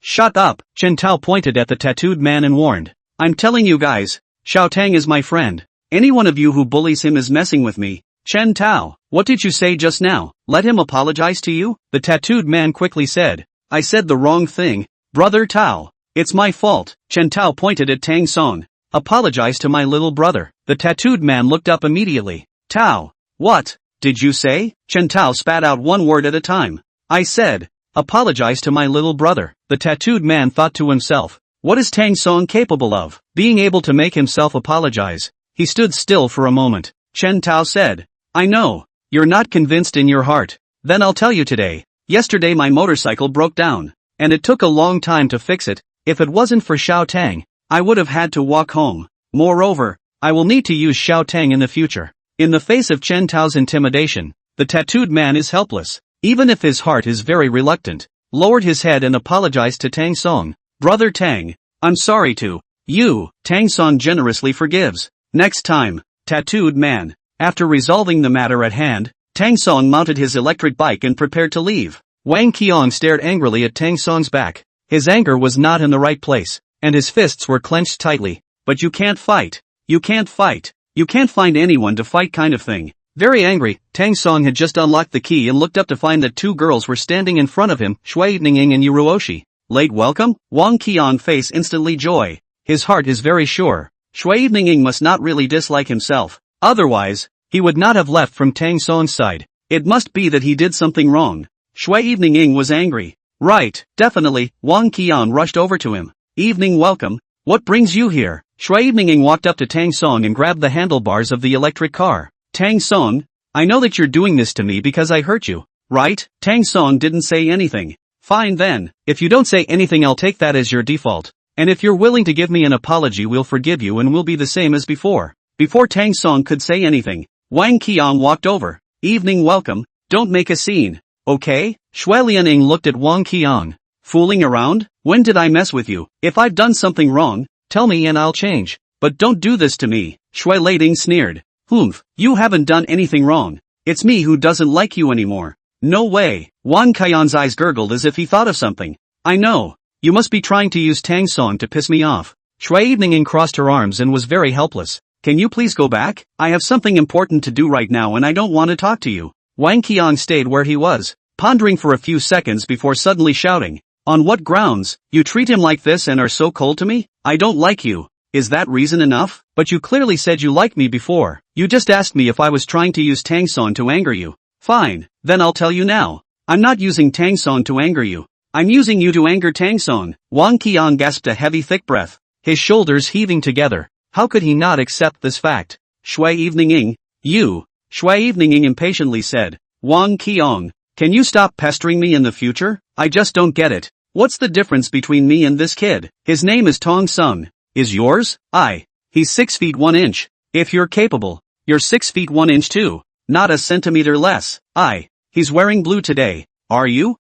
shut up. Chen Tao pointed at the tattooed man and warned. I'm telling you guys, Xiao Tang is my friend. Any one of you who bullies him is messing with me. Chen Tao, what did you say just now? Let him apologize to you? The tattooed man quickly said. I said the wrong thing. Brother Tao, it's my fault. Chen Tao pointed at Tang Song. Apologize to my little brother. The tattooed man looked up immediately. Tao, what did you say? Chen Tao spat out one word at a time. I said, apologize to my little brother. The tattooed man thought to himself, what is Tang Song capable of? Being able to make himself apologize. He stood still for a moment. Chen Tao said, I know, you're not convinced in your heart. Then I'll tell you today. Yesterday my motorcycle broke down, and it took a long time to fix it. If it wasn't for Xiao Tang, I would have had to walk home. Moreover, I will need to use Xiao Tang in the future. In the face of Chen Tao's intimidation, the tattooed man is helpless, even if his heart is very reluctant, lowered his head and apologized to Tang Song. Brother Tang, I'm sorry to you. Tang Song generously forgives. Next time, tattooed man. After resolving the matter at hand, Tang Song mounted his electric bike and prepared to leave. Wang Qiang stared angrily at Tang Song's back. His anger was not in the right place, and his fists were clenched tightly. But you can't fight. You can't fight. You can't find anyone to fight kind of thing. Very angry, Tang Song had just unlocked the key and looked up to find that two girls were standing in front of him, Shui Ningying and Yuruoshi. Late welcome? Wang Qiang face instantly joy. His heart is very sure. Shui Ningying must not really dislike himself. Otherwise, he would not have left from Tang Song's side. It must be that he did something wrong. Shui Ningying was angry. Right, definitely. Wang Qiang rushed over to him. Evening welcome. What brings you here? Shui Ningying walked up to Tang Song and grabbed the handlebars of the electric car. Tang Song, I know that you're doing this to me because I hurt you, right? Tang Song didn't say anything. Fine then, if you don't say anything I'll take that as your default. And if you're willing to give me an apology we'll forgive you and we'll be the same as before. Before Tang Song could say anything, Wang Qiang walked over. Evening welcome, don't make a scene, okay? Shui Lianing looked at Wang Qiang. Fooling around? When did I mess with you? If I've done something wrong, tell me and I'll change. But don't do this to me. Shui Lianing sneered. Humph, you haven't done anything wrong. It's me who doesn't like you anymore. No way. Wang Qiang's eyes gurgled as if he thought of something. I know. You must be trying to use Tang Song to piss me off. Shui Evening crossed her arms and was very helpless. can you please go back? I have something important to do right now and I don't want to talk to you. Wang Qiang stayed where he was, pondering for a few seconds before suddenly shouting, on what grounds? You treat him like this and are so cold to me? I don't like you. Is that reason enough? But you clearly said you liked me before. You just asked me if I was trying to use Tang Song to anger you. Fine, then I'll tell you now. I'm not using Tang Song to anger you. I'm using you to anger Tang Song. Wang Qiang gasped a heavy thick breath, his shoulders heaving together. How could he not accept this fact? Shui Evening, you. Shui Evening impatiently said. Wang Qiang, can you stop pestering me in the future? I just don't get it. What's the difference between me and this kid? His name is Tong Sung. Is yours? He's 6 feet 1 inch. If you're capable, you're 6 feet 1 inch too. Not a centimeter less. He's wearing blue today. Are you?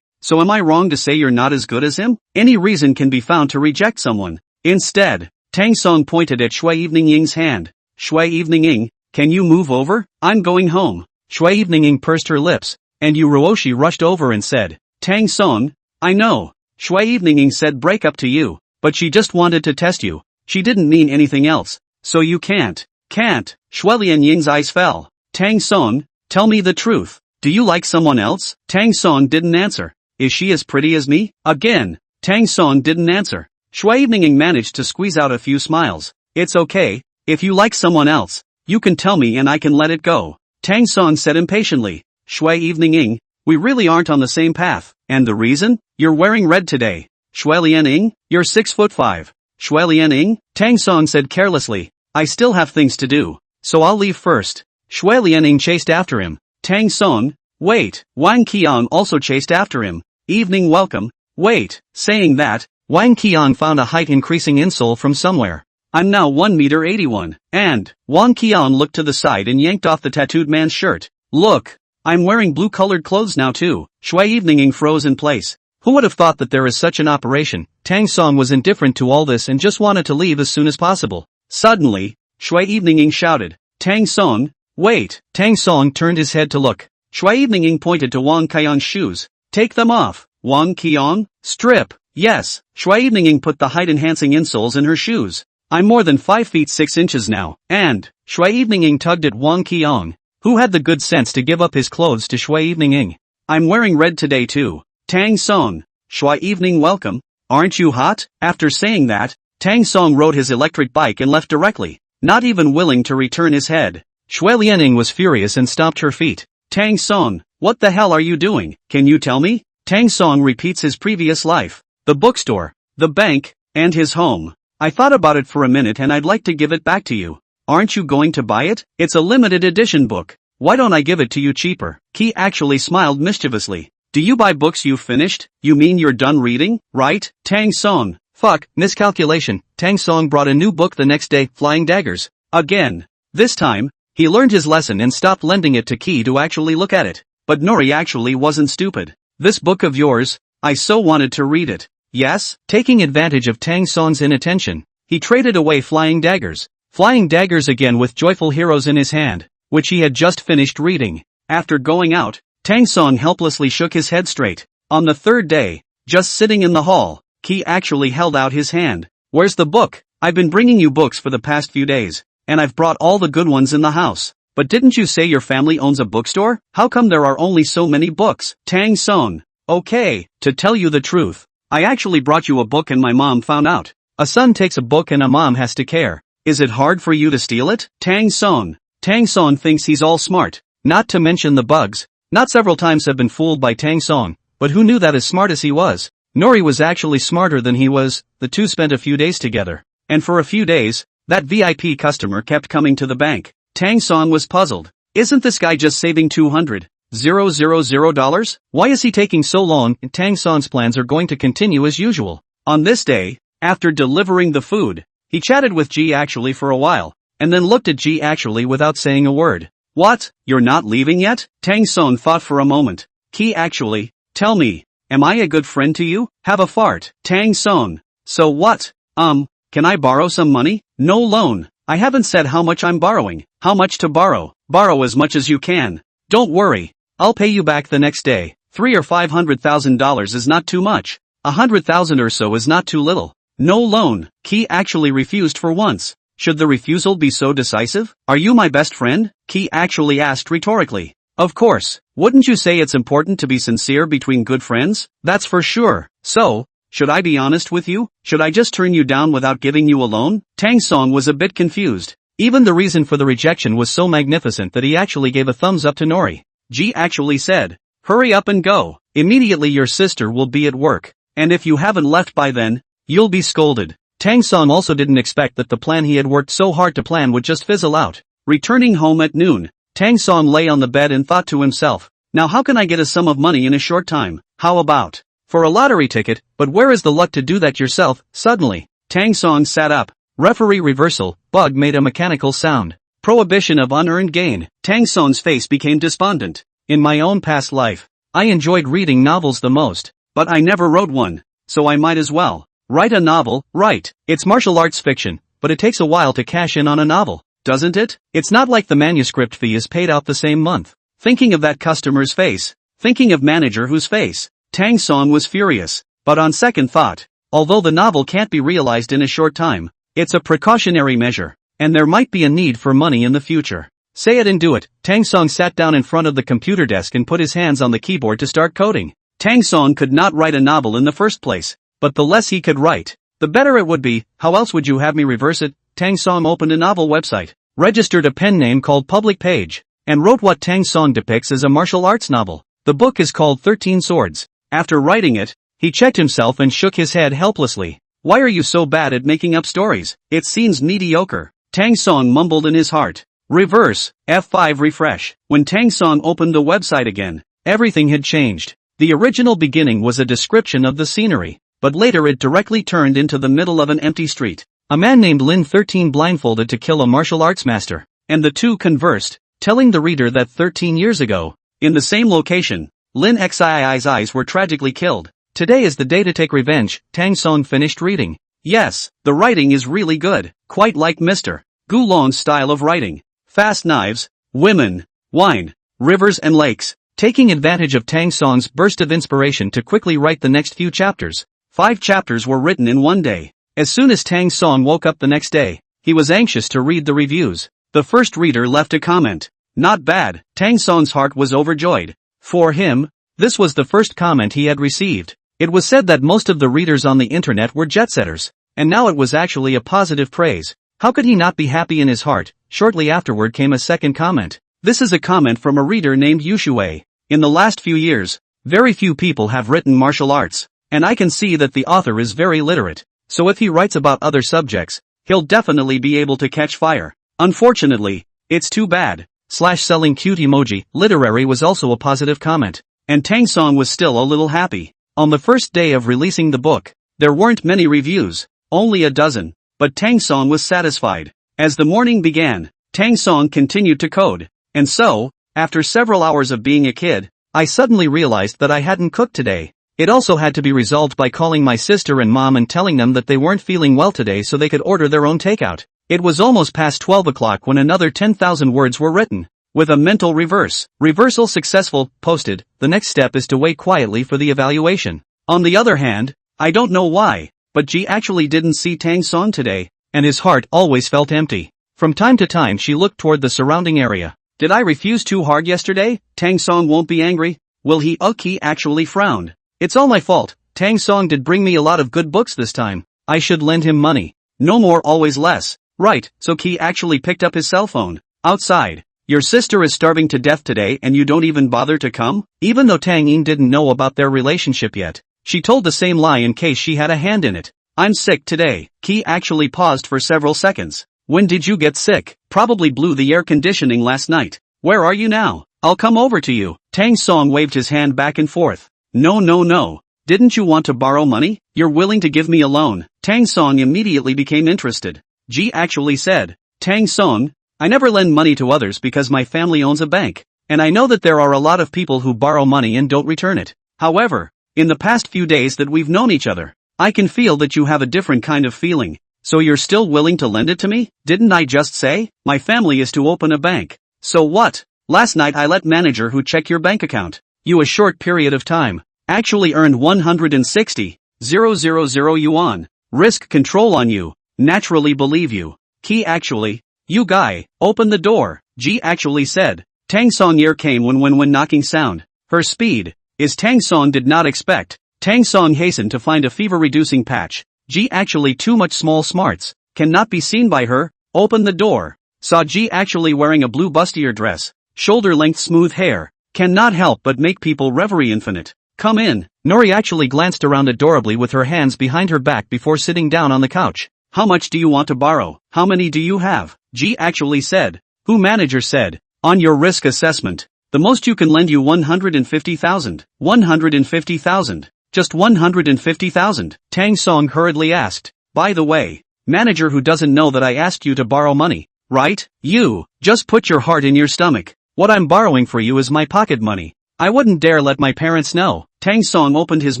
So am I wrong to say you're not as good as him? Any reason can be found to reject someone. Instead, Tang Song pointed at Shui Evening hand. Shui Evening, can you move over? I'm going home. Shui Evening pursed her lips, and Yu Ruoshi rushed over and said, Tang Song, I know. Shui Evening said break up to you, but she just wanted to test you. She didn't mean anything else. So you can't. Shui Lianying's eyes fell. Tang Song, tell me the truth. Do you like someone else? Tang Song didn't answer. Is she as pretty as me? Again, Tang Song didn't answer. Shui Evening managed to squeeze out a few smiles. It's okay, if you like someone else, you can tell me and I can let it go. Tang Song said impatiently. Shui Evening, we really aren't on the same path. And the reason? You're wearing red today. Shui Lianying, you're 6'5". Shui Lianying, Tang Song said carelessly. I still have things to do, so I'll leave first. Shui Lianying chased after him. Tang Song, wait. Wang Qiang also chased after him. Evening welcome, wait. Saying that, Wang Qiang found a height-increasing insole from somewhere. I'm now 1 meter 81, and Wang Qiang looked to the side and yanked off the tattooed man's shirt. Look, I'm wearing blue-colored clothes now too. Shui Evening froze in place. Who would have thought that there is such an operation? Tang Song was indifferent to all this and just wanted to leave as soon as possible. Suddenly, Shui Evening shouted, Tang Song, wait. Tang Song turned his head to look. Shui Evening pointed to Wang Qiang's shoes. Take them off. Wang Qiang, strip. Yes, Shui Evening put the height-enhancing insoles in her shoes. I'm more than 5 feet 6 inches now, and Shui Evening tugged at Wang Qiang, who had the good sense to give up his clothes to Shui Evening. I'm wearing red today too. Tang Song, Shui Evening welcome. Aren't you hot? After saying that, Tang Song rode his electric bike and left directly, not even willing to return his head. Shui Lianying was furious and stomped her feet. Tang Song, what the hell are you doing? Can you tell me? Tang Song repeats his previous life. The bookstore, the bank, and his home. I thought about it for a minute and I'd like to give it back to you. Aren't you going to buy it? It's a limited edition book. Why don't I give it to you cheaper? Qi actually smiled mischievously. Do you buy books you've finished? You mean you're done reading, right? Tang Song. Fuck, miscalculation. Tang Song brought a new book the next day, Flying Daggers. Again. This time, he learned his lesson and stopped lending it to Qi to actually look at it. But Nori actually wasn't stupid. This book of yours, I so wanted to read it. Yes? Taking advantage of Tang Song's inattention, he traded away Flying Daggers. Flying Daggers again with Joyful Heroes in his hand, which he had just finished reading. After going out, Tang Song helplessly shook his head straight. On the third day, just sitting in the hall, Qi actually held out his hand. Where's the book? I've been bringing you books for the past few days, and I've brought all the good ones in the house. But didn't you say your family owns a bookstore? How come there are only so many books? Tang Song. Okay, to tell you the truth, I actually brought you a book and my mom found out. A son takes a book and a mom has to care. Is it hard for you to steal it? Tang Song. Tang Song thinks he's all smart, not to mention the bugs. Not several times have been fooled by Tang Song, but who knew that as smart as he was? Nori was actually smarter than he was. The two spent a few days together. And for a few days, that VIP customer kept coming to the bank. Tang Song was puzzled. Isn't this guy just saving $200,000? Why is he taking so long? Tang Song's plans are going to continue as usual. On this day, after delivering the food, he chatted with Ji actually for a while, and then looked at Ji actually without saying a word. What? You're not leaving yet? Tang Song thought for a moment. Qi actually, tell me, am I a good friend to you? Have a fart. Tang Song. So what? Can I borrow some money? No loan. I haven't said how much I'm borrowing. How much to borrow? Borrow as much as you can. Don't worry. I'll pay you back the next day. $300,000 or $500,000 is not too much. 100,000 or so is not too little. No loan. Qi actually refused for once. Should the refusal be so decisive? Are you my best friend? Ki actually asked rhetorically. Of course, wouldn't you say it's important to be sincere between good friends? That's for sure. So, should I be honest with you? Should I just turn you down without giving you a loan? Tang Song was a bit confused. Even the reason for the rejection was so magnificent that he actually gave a thumbs up to Nori. Ji actually said, hurry up and go. Immediately your sister will be at work. And if you haven't left by then, you'll be scolded. Tang Song also didn't expect that the plan he had worked so hard to plan would just fizzle out. Returning home at noon, Tang Song lay on the bed and thought to himself, now how can I get a sum of money in a short time? How about for a lottery ticket? But where is the luck to do that yourself? Suddenly, Tang Song sat up. Referee reversal, bug made a mechanical sound. Prohibition of unearned gain. Tang Song's face became despondent. In my own past life, I enjoyed reading novels the most, but I never wrote one, so I might as well write a novel, right? It's martial arts fiction, but it takes a while to cash in on a novel, doesn't it? It's not like the manuscript fee is paid out the same month. Thinking of that customer's face, thinking of manager whose face, Tang Song was furious, but on second thought, although the novel can't be realized in a short time, it's a precautionary measure, and there might be a need for money in the future. Say it and do it. Tang Song sat down in front of the computer desk and put his hands on the keyboard to start coding. Tang Song could not write a novel in the first place, but the less he could write, the better it would be. How else would you have me reverse it? Tang Song opened a novel website, registered a pen name called Public Page, and wrote what Tang Song depicts as a martial arts novel. The book is called 13 Swords. After writing it, he checked himself and shook his head helplessly. Why are you so bad at making up stories? It seems mediocre. Tang Song mumbled in his heart. Reverse, F5 refresh. When Tang Song opened the website again, everything had changed. The original beginning was a description of the scenery, but later it directly turned into the middle of an empty street. A man named Lin 13 blindfolded to kill a martial arts master, and the two conversed, telling the reader that 13 years ago, in the same location, Lin Xii's eyes were tragically killed. Today is the day to take revenge. Tang Song finished reading. Yes, the writing is really good, quite like Mr. Gulong's style of writing. Fast knives, women, wine, rivers and lakes. Taking advantage of Tang Song's burst of inspiration to quickly write the next few chapters, 5 chapters were written in one day. As soon as Tang Song woke up the next day, he was anxious to read the reviews. The first reader left a comment. Not bad. Tang Song's heart was overjoyed. For him, this was the first comment he had received. It was said that most of the readers on the internet were jet-setters, and now it was actually a positive praise. How could he not be happy in his heart? Shortly afterward came a second comment. This is a comment from a reader named Yushui. In the last few years, very few people have written martial arts, and I can see that the author is very literate, so if he writes about other subjects, he'll definitely be able to catch fire. Unfortunately, it's too bad. Selling cute emoji. Literary was also a positive comment, and Tang Song was still a little happy. On the first day of releasing the book, there weren't many reviews, only a dozen, but Tang Song was satisfied. As the morning began, Tang Song continued to code, and so, after several hours of being a kid, I suddenly realized that I hadn't cooked today. It also had to be resolved by calling my sister and mom and telling them that they weren't feeling well today so they could order their own takeout. It was almost past 12 o'clock when another 10,000 words were written. With a mental reversal successful, posted, the next step is to wait quietly for the evaluation. On the other hand, I don't know why, but Ji actually didn't see Tang Song today, and his heart always felt empty. From time to time she looked toward the surrounding area. Did I refuse too hard yesterday? Tang Song won't be angry? Will he? He actually frowned. It's all my fault. Tang Song did bring me a lot of good books this time. I should lend him money. No more, always less. Right, so Ki actually picked up his cell phone. Outside. Your sister is starving to death today and you don't even bother to come? Even though Tang Yin didn't know about their relationship yet, she told the same lie in case she had a hand in it. I'm sick today. Ki actually paused for several seconds. When did you get sick? Probably blew the air conditioning last night. Where are you now? I'll come over to you. Tang Song waved his hand back and forth. No. Didn't you want to borrow money? You're willing to give me a loan. Tang Song immediately became interested. Ji actually said, Tang Song, I never lend money to others because my family owns a bank, and I know that there are a lot of people who borrow money and don't return it. However, in the past few days that we've known each other, I can feel that you have a different kind of feeling. So you're still willing to lend it to me? Didn't I just say? My family is to open a bank. So what? Last night I let manager who check your bank account. You a short period of time. Actually earned 160,000 yuan. Risk control on you. Naturally believe you. Key actually. You guy, open the door, G actually said. Tang Song ear came when knocking sound. Her speed is Tang Song did not expect. Tang Song hastened to find a fever-reducing patch. G actually too much small smarts. Cannot be seen by her. Open the door. Saw G actually wearing a blue bustier dress. Shoulder-length smooth hair. Cannot help but make people reverie infinite. Come in. Nori actually glanced around adorably with her hands behind her back before sitting down on the couch. How much do you want to borrow? How many do you have? G actually said. Who manager said. On your risk assessment. The most you can lend you 150,000. 150,000. Just 150,000. Tang Song hurriedly asked. By the way, manager who doesn't know that I asked you to borrow money, right? You, just put your heart in your stomach. What I'm borrowing for you is my pocket money. I wouldn't dare let my parents know. Tang Song opened his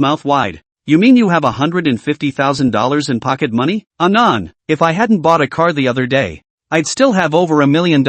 mouth wide. You mean you have $150,000 in pocket money? Anon, if I hadn't bought a car the other day, I'd still have over $1 million.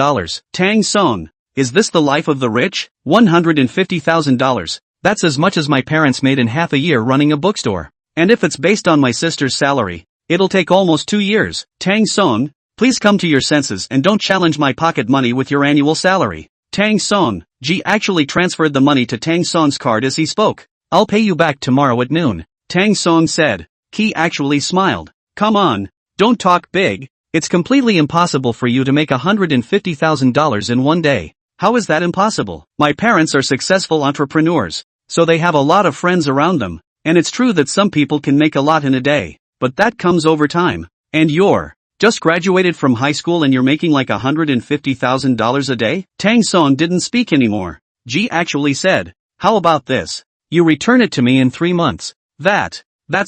Tang Song, is this the life of the rich? $150,000. That's as much as my parents made in half a year running a bookstore. And if it's based on my sister's salary, it'll take almost 2 years. Tang Song, please come to your senses and don't challenge my pocket money with your annual salary. Tang Song, G actually transferred the money to Tang Song's card as he spoke. I'll pay you back tomorrow at noon. Tang Song said. Key actually smiled. Come on, don't talk big. It's completely impossible for you to make $150,000 in one day. How is that impossible? My parents are successful entrepreneurs, so they have a lot of friends around them, and it's true that some people can make a lot in a day, but that comes over time. And you're just graduated from high school and you're making like $150,000 a day? Tang Song didn't speak anymore. G actually said. How about this? You return it to me in 3 months. That's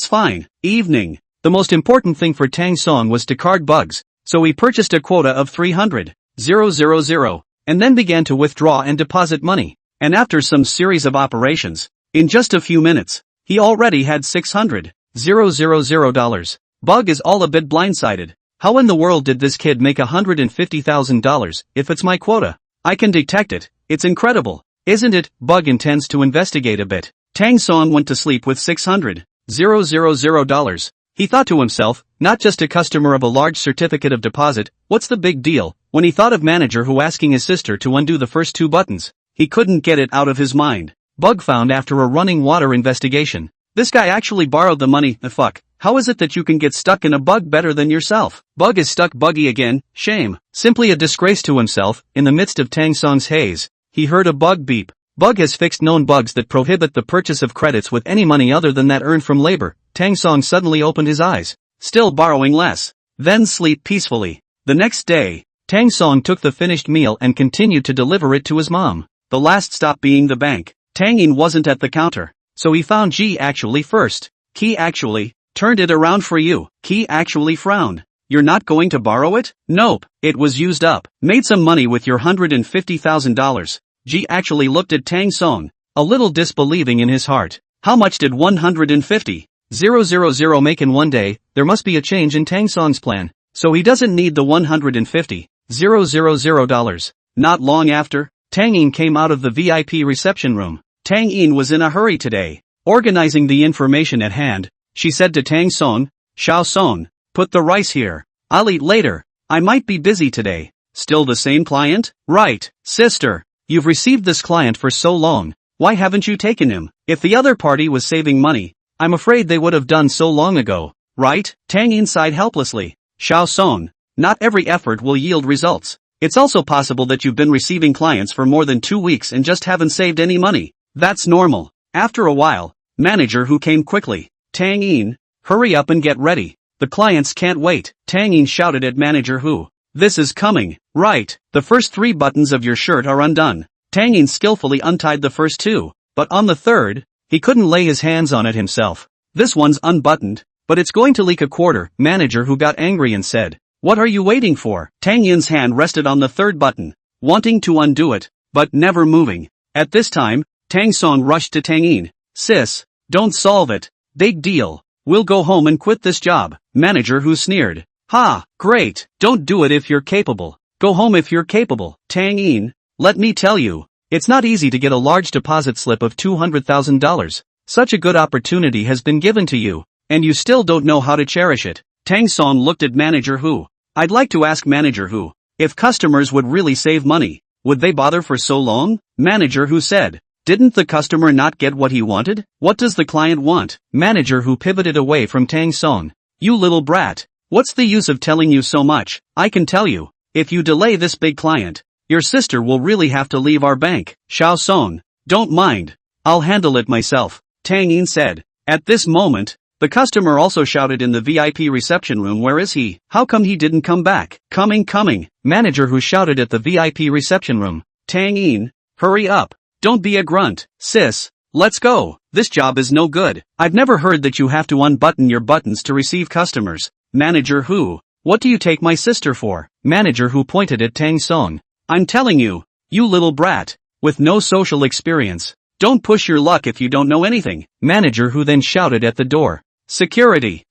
fine. Evening. The most important thing for Tang Song was to card bugs, so he purchased a quota of 300,000, and then began to withdraw and deposit money. And after some series of operations, in just a few minutes, he already had $600,000. Bug is all a bit blindsided. How in the world did this kid make $150,000 if it's my quota? I can detect it. It's incredible. Isn't it? Bug intends to investigate a bit. Tang Song went to sleep with $600,000. He thought to himself, not just a customer of a large certificate of deposit, what's the big deal? When he thought of manager who asking his sister to undo the first 2 buttons, he couldn't get it out of his mind. Bug found after a running water investigation. This guy actually borrowed the money. The fuck? How is it that you can get stuck in a bug better than yourself? Bug is stuck buggy again. Shame. Simply a disgrace to himself. In the midst of Tang Song's haze, he heard a bug beep. Bug has fixed known bugs that prohibit the purchase of credits with any money other than that earned from labor. Tang Song suddenly opened his eyes. Still borrowing less. Then sleep peacefully. The next day, Tang Song took the finished meal and continued to deliver it to his mom. The last stop being the bank. Tang Yin wasn't at the counter, so he found G actually first. Key actually turned it around for you. Key actually frowned. You're not going to borrow it? Nope, it was used up. Made some money with your $150,000. G actually looked at Tang Song, a little disbelieving in his heart. How much did 150,000 make in one day? There must be a change in Tang Song's plan, so he doesn't need the $150,000. Not long after, Tang Yin came out of the VIP reception room. Tang Yin was in a hurry today, organizing the information at hand. She said to Tang Song, Xiao Song, put the rice here. I'll eat later. I might be busy today. Still the same client? Right, sister. You've received this client for so long, why haven't you taken him? If the other party was saving money, I'm afraid they would have done so long ago, right? Tang Yin sighed helplessly. Xiao Song, not every effort will yield results. It's also possible that you've been receiving clients for more than 2 weeks and just haven't saved any money. That's normal. After a while, manager who came quickly. Tang Yin, hurry up and get ready. The clients can't wait. Tang Yin shouted at manager who. This is coming. Right, the first 3 buttons of your shirt are undone. Tang Yin skillfully untied the first 2, but on the third, he couldn't lay his hands on it himself. This one's unbuttoned, but it's going to leak a quarter. Manager who got angry and said, what are you waiting for? Tang Yin's hand rested on the 3rd button, wanting to undo it, but never moving. At this time, Tang Song rushed to Tang Yin. Sis, don't solve it. Big deal. We'll go home and quit this job. Manager who sneered. Ha, great, don't do it if you're capable. Go home if you're capable. Tang Yin, let me tell you, it's not easy to get a large deposit slip of $200,000. Such a good opportunity has been given to you, and you still don't know how to cherish it. Tang Song looked at manager who. I'd like to ask Manager Who, if customers would really save money, would they bother for so long? Manager Who said, didn't the customer not get what he wanted? What does the client want? Manager Who pivoted away from Tang Song. You little brat. What's the use of telling you so much? I can tell you, if you delay this big client, your sister will really have to leave our bank. Xiao Song, don't mind. I'll handle it myself, Tang Yin said. At this moment, the customer also shouted in the VIP reception room, where is he? How come he didn't come back? Coming. Manager Who shouted at the VIP reception room. Tang Yin, hurry up. Don't be a grunt, sis. Let's go. This job is no good. I've never heard that you have to unbutton your buttons to receive customers. Manager Who, what do you take my sister for? Manager Who pointed at Tang Song. I'm telling you, you little brat, with no social experience. Don't push your luck if you don't know anything. Manager Who then shouted at the door. Security,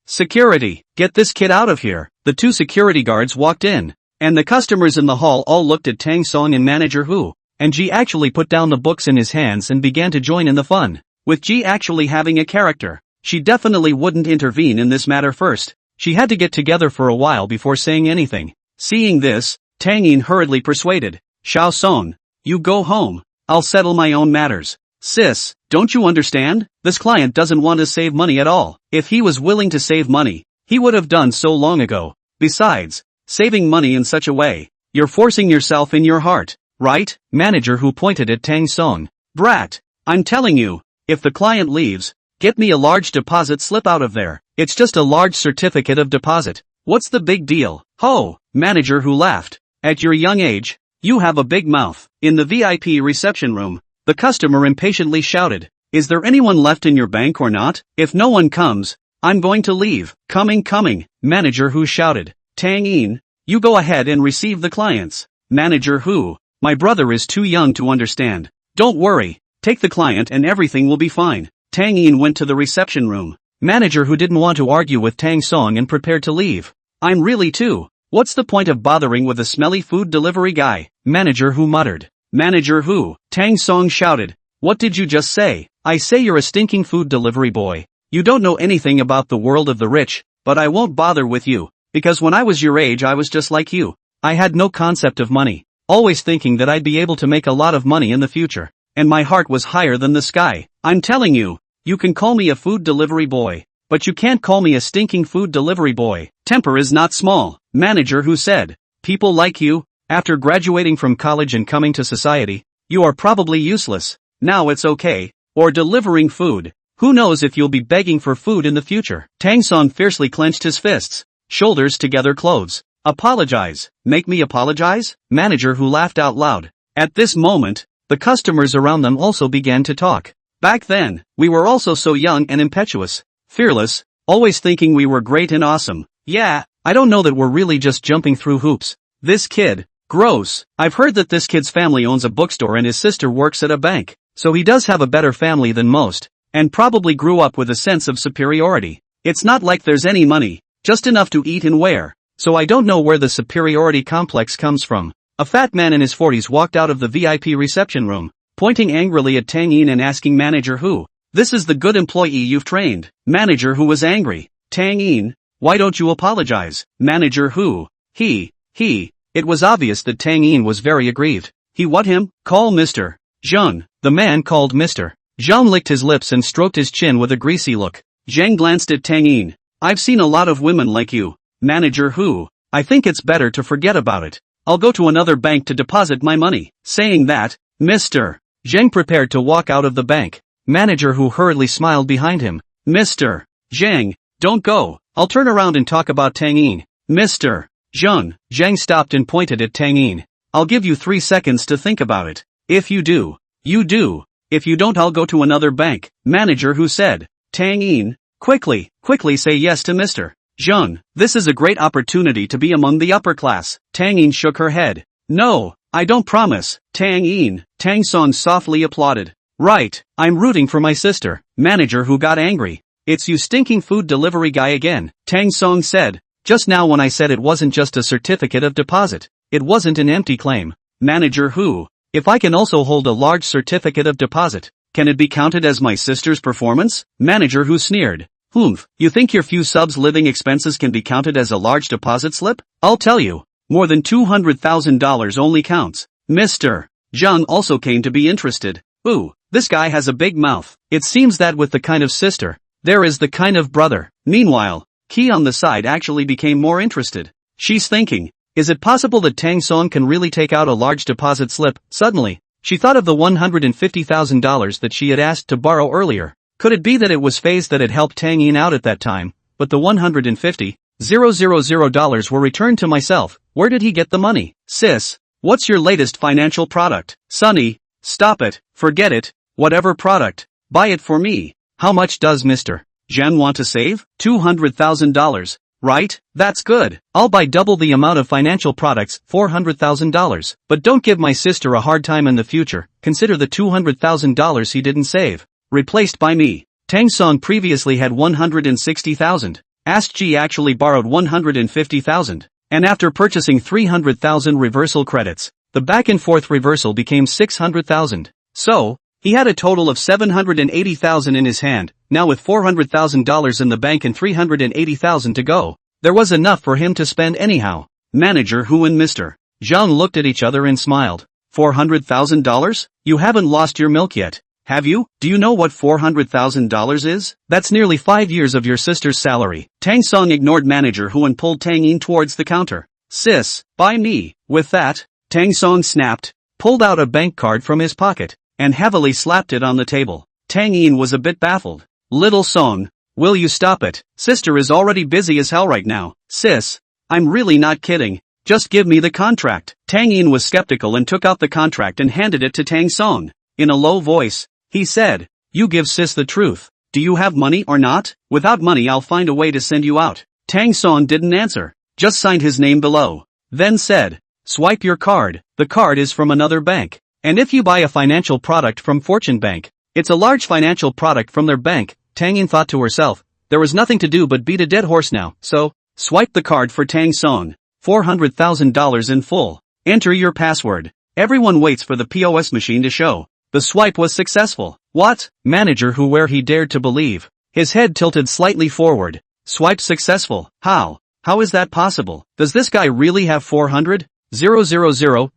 get this kid out of here. The two security guards walked in, and the customers in the hall all looked at Tang Song and Manager Who. And Ji actually put down the books in his hands and began to join in the fun. With Ji actually having a character, she definitely wouldn't intervene in this matter first. She had to get together for a while before saying anything. Seeing this, Tang Yin hurriedly persuaded. Xiao Song, you go home. I'll settle my own matters. Sis, don't you understand? This client doesn't want to save money at all. If he was willing to save money, he would have done so long ago. Besides, saving money in such a way, you're forcing yourself in your heart. Right? Manager Who pointed at Tang Song. Brat, I'm telling you, if the client leaves, get me a large deposit slip out of there. It's just a large certificate of deposit. What's the big deal? Ho! Manager Who laughed. At your young age, you have a big mouth. In the VIP reception room, the customer impatiently shouted, is there anyone left in your bank or not? If no one comes, I'm going to leave. Coming. Manager Who shouted. Tang Yin, you go ahead and receive the clients. Manager Who, my brother is too young to understand. Don't worry, take the client and everything will be fine. Tang Yin went to the reception room. Manager Who didn't want to argue with Tang Song and prepared to leave. I'm really too. What's the point of bothering with a smelly food delivery guy? Manager Who muttered. Manager Who, Tang Song shouted. What did you just say? I say you're a stinking food delivery boy. You don't know anything about the world of the rich, but I won't bother with you, because when I was your age I was just like you. I had no concept of money. Always thinking that I'd be able to make a lot of money in the future, and my heart was higher than the sky. I'm telling you, you can call me a food delivery boy, but you can't call me a stinking food delivery boy. Temper is not small. Manager Who said, people like you, after graduating from college and coming to society, you are probably useless. Now it's okay, or delivering food. Who knows if you'll be begging for food in the future. Tang Song fiercely clenched his fists, shoulders together close. Apologize. Make me apologize? Manager Who laughed out loud. At this moment, the customers around them also began to talk. Back then, we were also so young and impetuous, fearless, always thinking we were great and awesome. Yeah, I don't know that we're really just jumping through hoops. This kid, gross. I've heard that this kid's family owns a bookstore and his sister works at a bank, so he does have a better family than most, and probably grew up with a sense of superiority. It's not like there's any money, just enough to eat and wear. So I don't know where the superiority complex comes from. A fat man in his 40s walked out of the VIP reception room, pointing angrily at Tang Yin and asking Manager Who, this is the good employee you've trained. Manager Who was angry. Tang Yin, why don't you apologize? Manager Who, it was obvious that Tang Yin was very aggrieved. He what him? Call Mr. Zhang. The man called Mr. Zhang licked his lips and stroked his chin with a greasy look. Zhang glanced at Tang Yin. I've seen a lot of women like you. Manager Who, I think it's better to forget about it. I'll go to another bank to deposit my money. Saying that, Mr. Zhang prepared to walk out of the bank. Manager Who hurriedly smiled behind him. Mr. Zhang, don't go. I'll turn around and talk about Tang Yin. Mr. Zhang stopped and pointed at Tang Yin. I'll give you 3 seconds to think about it. If you do, you do. If you don't, I'll go to another bank. Manager Who said. Tang Yin, quickly say yes to Mr. Zhang, this is a great opportunity to be among the upper class. Tang Yin shook her head. No, I don't promise. Tang Yin, Tang Song softly applauded. Right, I'm rooting for my sister. Manager Who got angry. It's you stinking food delivery guy again. Tang Song said. Just now when I said it wasn't just a certificate of deposit, it wasn't an empty claim. Manager Who, if I can also hold a large certificate of deposit, can it be counted as my sister's performance? Manager Who sneered. You think your few subs' living expenses can be counted as a large deposit slip? I'll tell you. More than $200,000 only counts. Mr. Zhang also came to be interested. Ooh, this guy has a big mouth. It seems that with the kind of sister, there is the kind of brother. Meanwhile, Qi on the side actually became more interested. She's thinking, is it possible that Tang Song can really take out a large deposit slip? Suddenly, she thought of the $150,000 that she had asked to borrow earlier. Could it be that it was Faze that had helped Tang Yin out at that time, but the $150,000 were returned to myself? Where did he get the money? Sis, what's your latest financial product? Sonny, stop it, forget it, whatever product, buy it for me. How much does Mr. Zhang want to save? $200,000. Right? That's good. I'll buy double the amount of financial products, $400,000. But don't give my sister a hard time in the future. Consider the $200,000 he didn't save. Replaced by me. Tang Song previously had $160,000. Asked G actually borrowed $150,000. And after purchasing 300,000 reversal credits, the back and forth reversal became 600,000. So, he had a total of 780,000 in his hand. Now with $400,000 in the bank and 380,000 to go, there was enough for him to spend anyhow. Manager Hu and Mr. Zhang looked at each other and smiled. $400,000? You haven't lost your milk yet, have you? Do you know what $400,000 is? That's nearly 5 years of your sister's salary. Tang Song ignored Manager Hu and pulled Tang Yin towards the counter. Sis, buy me. With that, Tang Song snapped, pulled out a bank card from his pocket, and heavily slapped it on the table. Tang Yin was a bit baffled. Little Song, will you stop it? Sister is already busy as hell right now. Sis, I'm really not kidding. Just give me the contract. Tang Yin was skeptical and took out the contract and handed it to Tang Song. In a low voice, he said, you give sis the truth. Do you have money or not? Without money I'll find a way to send you out. Tang Song didn't answer, just signed his name below. Then said, swipe your card. The card is from another bank. And if you buy a financial product from Fortune Bank, it's a large financial product from their bank. Tang Yin thought to herself, there was nothing to do but beat a dead horse now, so, swipe the card for Tang Song. $400,000 in full. Enter your password. Everyone waits for the POS machine to show. The swipe was successful. What? Manager Hu, where he dared to believe. His head tilted slightly forward. Swipe successful. How? How is that possible? Does this guy really have 400,000?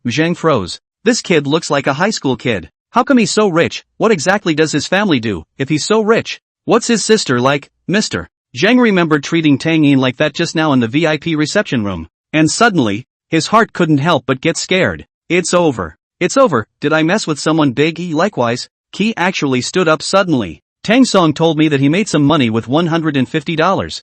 Zhang froze. This kid looks like a high school kid. How come he's so rich? What exactly does his family do, if he's so rich? What's his sister like? Mr. Zhang remembered treating Tang Yin like that just now in the VIP reception room. And suddenly, his heart couldn't help but get scared. It's over. It's over. Did I mess with someone big? Likewise, Qi actually stood up suddenly. Tang Song told me that he made some money with $150.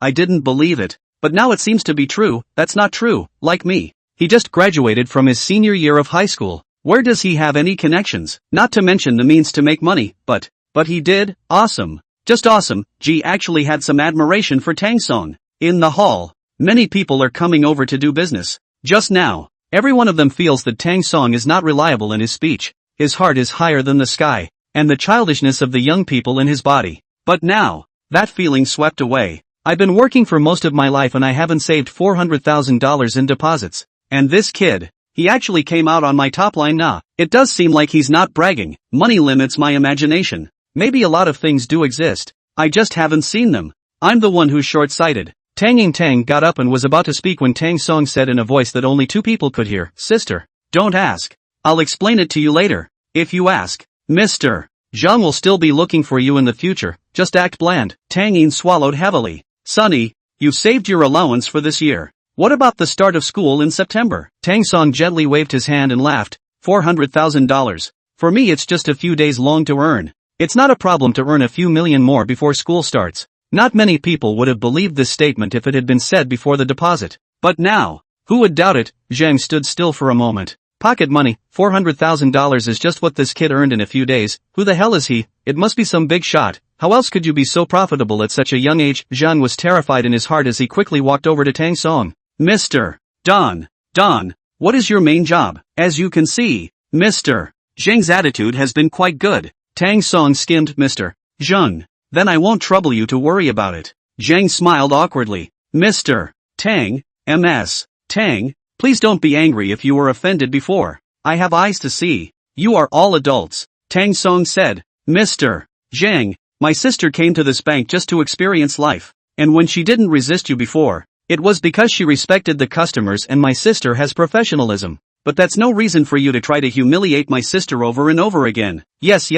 I didn't believe it. But now it seems to be true. That's not true. Like me. He just graduated from his senior year of high school. Where does he have any connections? Not to mention the means to make money, but he did? Awesome. Just awesome. G actually had some admiration for Tang Song. In the hall, many people are coming over to do business. Just now, every one of them feels that Tang Song is not reliable in his speech. His heart is higher than the sky, and the childishness of the young people in his body. But now, that feeling swept away. I've been working for most of my life and I haven't saved $400,000 in deposits. And this kid, he actually came out on my top line. Nah, it does seem like he's not bragging. Money limits my imagination. Maybe a lot of things do exist. I just haven't seen them. I'm the one who's short-sighted. Tang got up and was about to speak when Tang Song said in a voice that only two people could hear, Sister, don't ask. I'll explain it to you later. If you ask, Mr. Zhang will still be looking for you in the future. Just act bland. Tang Yin swallowed heavily. Sonny, you've saved your allowance for this year. What about the start of school in September? Tang Song gently waved his hand and laughed. $400,000. For me it's just a few days long to earn. It's not a problem to earn a few million more before school starts. Not many people would have believed this statement if it had been said before the deposit. But now, who would doubt it? Zhang stood still for a moment. Pocket money, $400,000 is just what this kid earned in a few days. Who the hell is he? It must be some big shot. How else could you be so profitable at such a young age? Zhang was terrified in his heart as he quickly walked over to Tang Song. Mr. Don, what is your main job? As you can see, Mr. Zhang's attitude has been quite good. Tang Song skimmed Mr. Zhang. Then I won't trouble you to worry about it. Zhang smiled awkwardly. Mr. Tang, MS. Tang, please don't be angry if you were offended before. I have eyes to see. You are all adults. Tang Song said. Mr. Zhang, My sister came to this bank just to experience life. And when she didn't resist you before, it was because she respected the customers and my sister has professionalism. But that's no reason for you to try to humiliate my sister over and over again. Yes.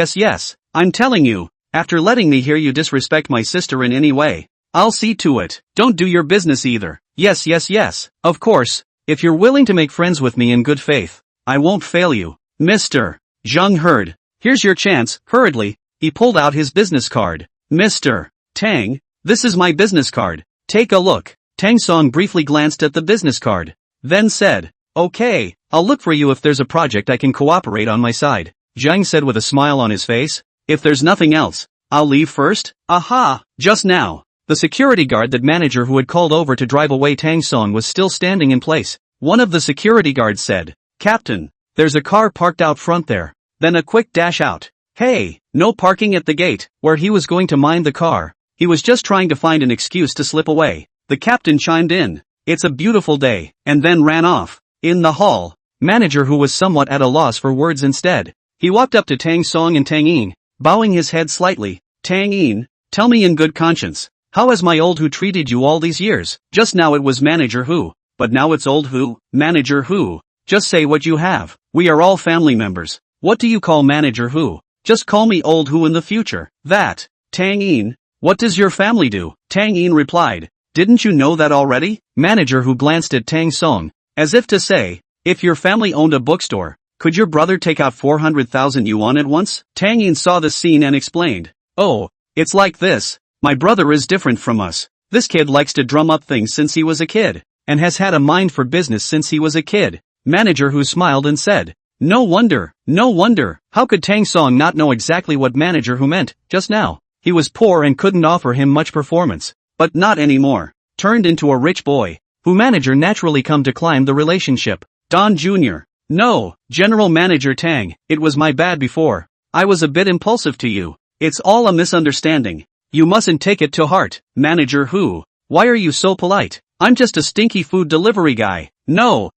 I'm telling you, after letting me hear you disrespect my sister in any way, I'll see to it. Don't do your business either. Yes. Of course, if you're willing to make friends with me in good faith, I won't fail you. Mr. Zhang heard. Here's your chance. Hurriedly, he pulled out his business card. Mr. Tang, this is my business card. Take a look. Tang Song briefly glanced at the business card, then said, okay, I'll look for you if there's a project I can cooperate on my side. Zhang said with a smile on his face. If there's nothing else, I'll leave first. Aha! Just now, the security guard that manager who had called over to drive away Tang Song was still standing in place. One of the security guards said, Captain, there's a car parked out front there. Then a quick dash out. Hey, no parking at the gate, where he was going to mind the car. He was just trying to find an excuse to slip away. The captain chimed in, it's a beautiful day, and then ran off. In the hall, manager who was somewhat at a loss for words instead. He walked up to Tang Song and Tang Yin, bowing his head slightly. Tang Yin, tell me in good conscience, how has my old who treated you all these years? Just now it was manager who, but now it's old who, manager who. Just say what you have. We are all family members. What do you call manager who? Just call me old who in the future. That. Tang Yin, what does your family do? Tang Yin replied, didn't you know that already? Manager who glanced at Tang Song, as if to say, if your family owned a bookstore, could your brother take out 400,000 yuan at once? Tang Yin saw the scene and explained, oh, it's like this, my brother is different from us. This kid likes to drum up things since he was a kid, and has had a mind for business since he was a kid. Manager who smiled and said, no wonder, how could Tang Song not know exactly what manager who meant, just now? He was poor and couldn't offer him much performance. But not anymore. Turned into a rich boy, who manager naturally come to climb the relationship. Don Jr. No, General Manager Tang, it was my bad before. I was a bit impulsive to you. It's all a misunderstanding. You mustn't take it to heart. Manager who? Why are you so polite? I'm just a stinky food delivery guy. No.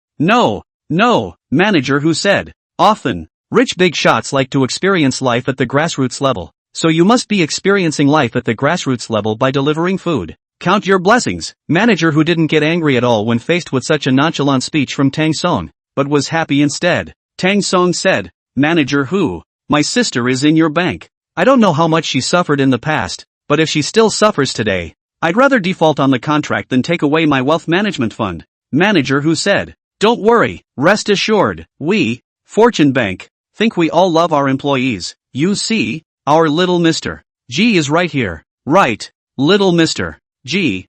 Manager who said, often, rich big shots like to experience life at the grassroots level. So you must be experiencing life at the grassroots level by delivering food. Count your blessings. Manager who didn't get angry at all when faced with such a nonchalant speech from Tang Song, but was happy instead. Tang Song said, manager who? My sister is in your bank. I don't know how much she suffered in the past, but if she still suffers today, I'd rather default on the contract than take away my wealth management fund. Manager who said, don't worry, rest assured, we, Fortune Bank, think we all love our employees. You see, our little Mr. G is right here. Right, little Mr. G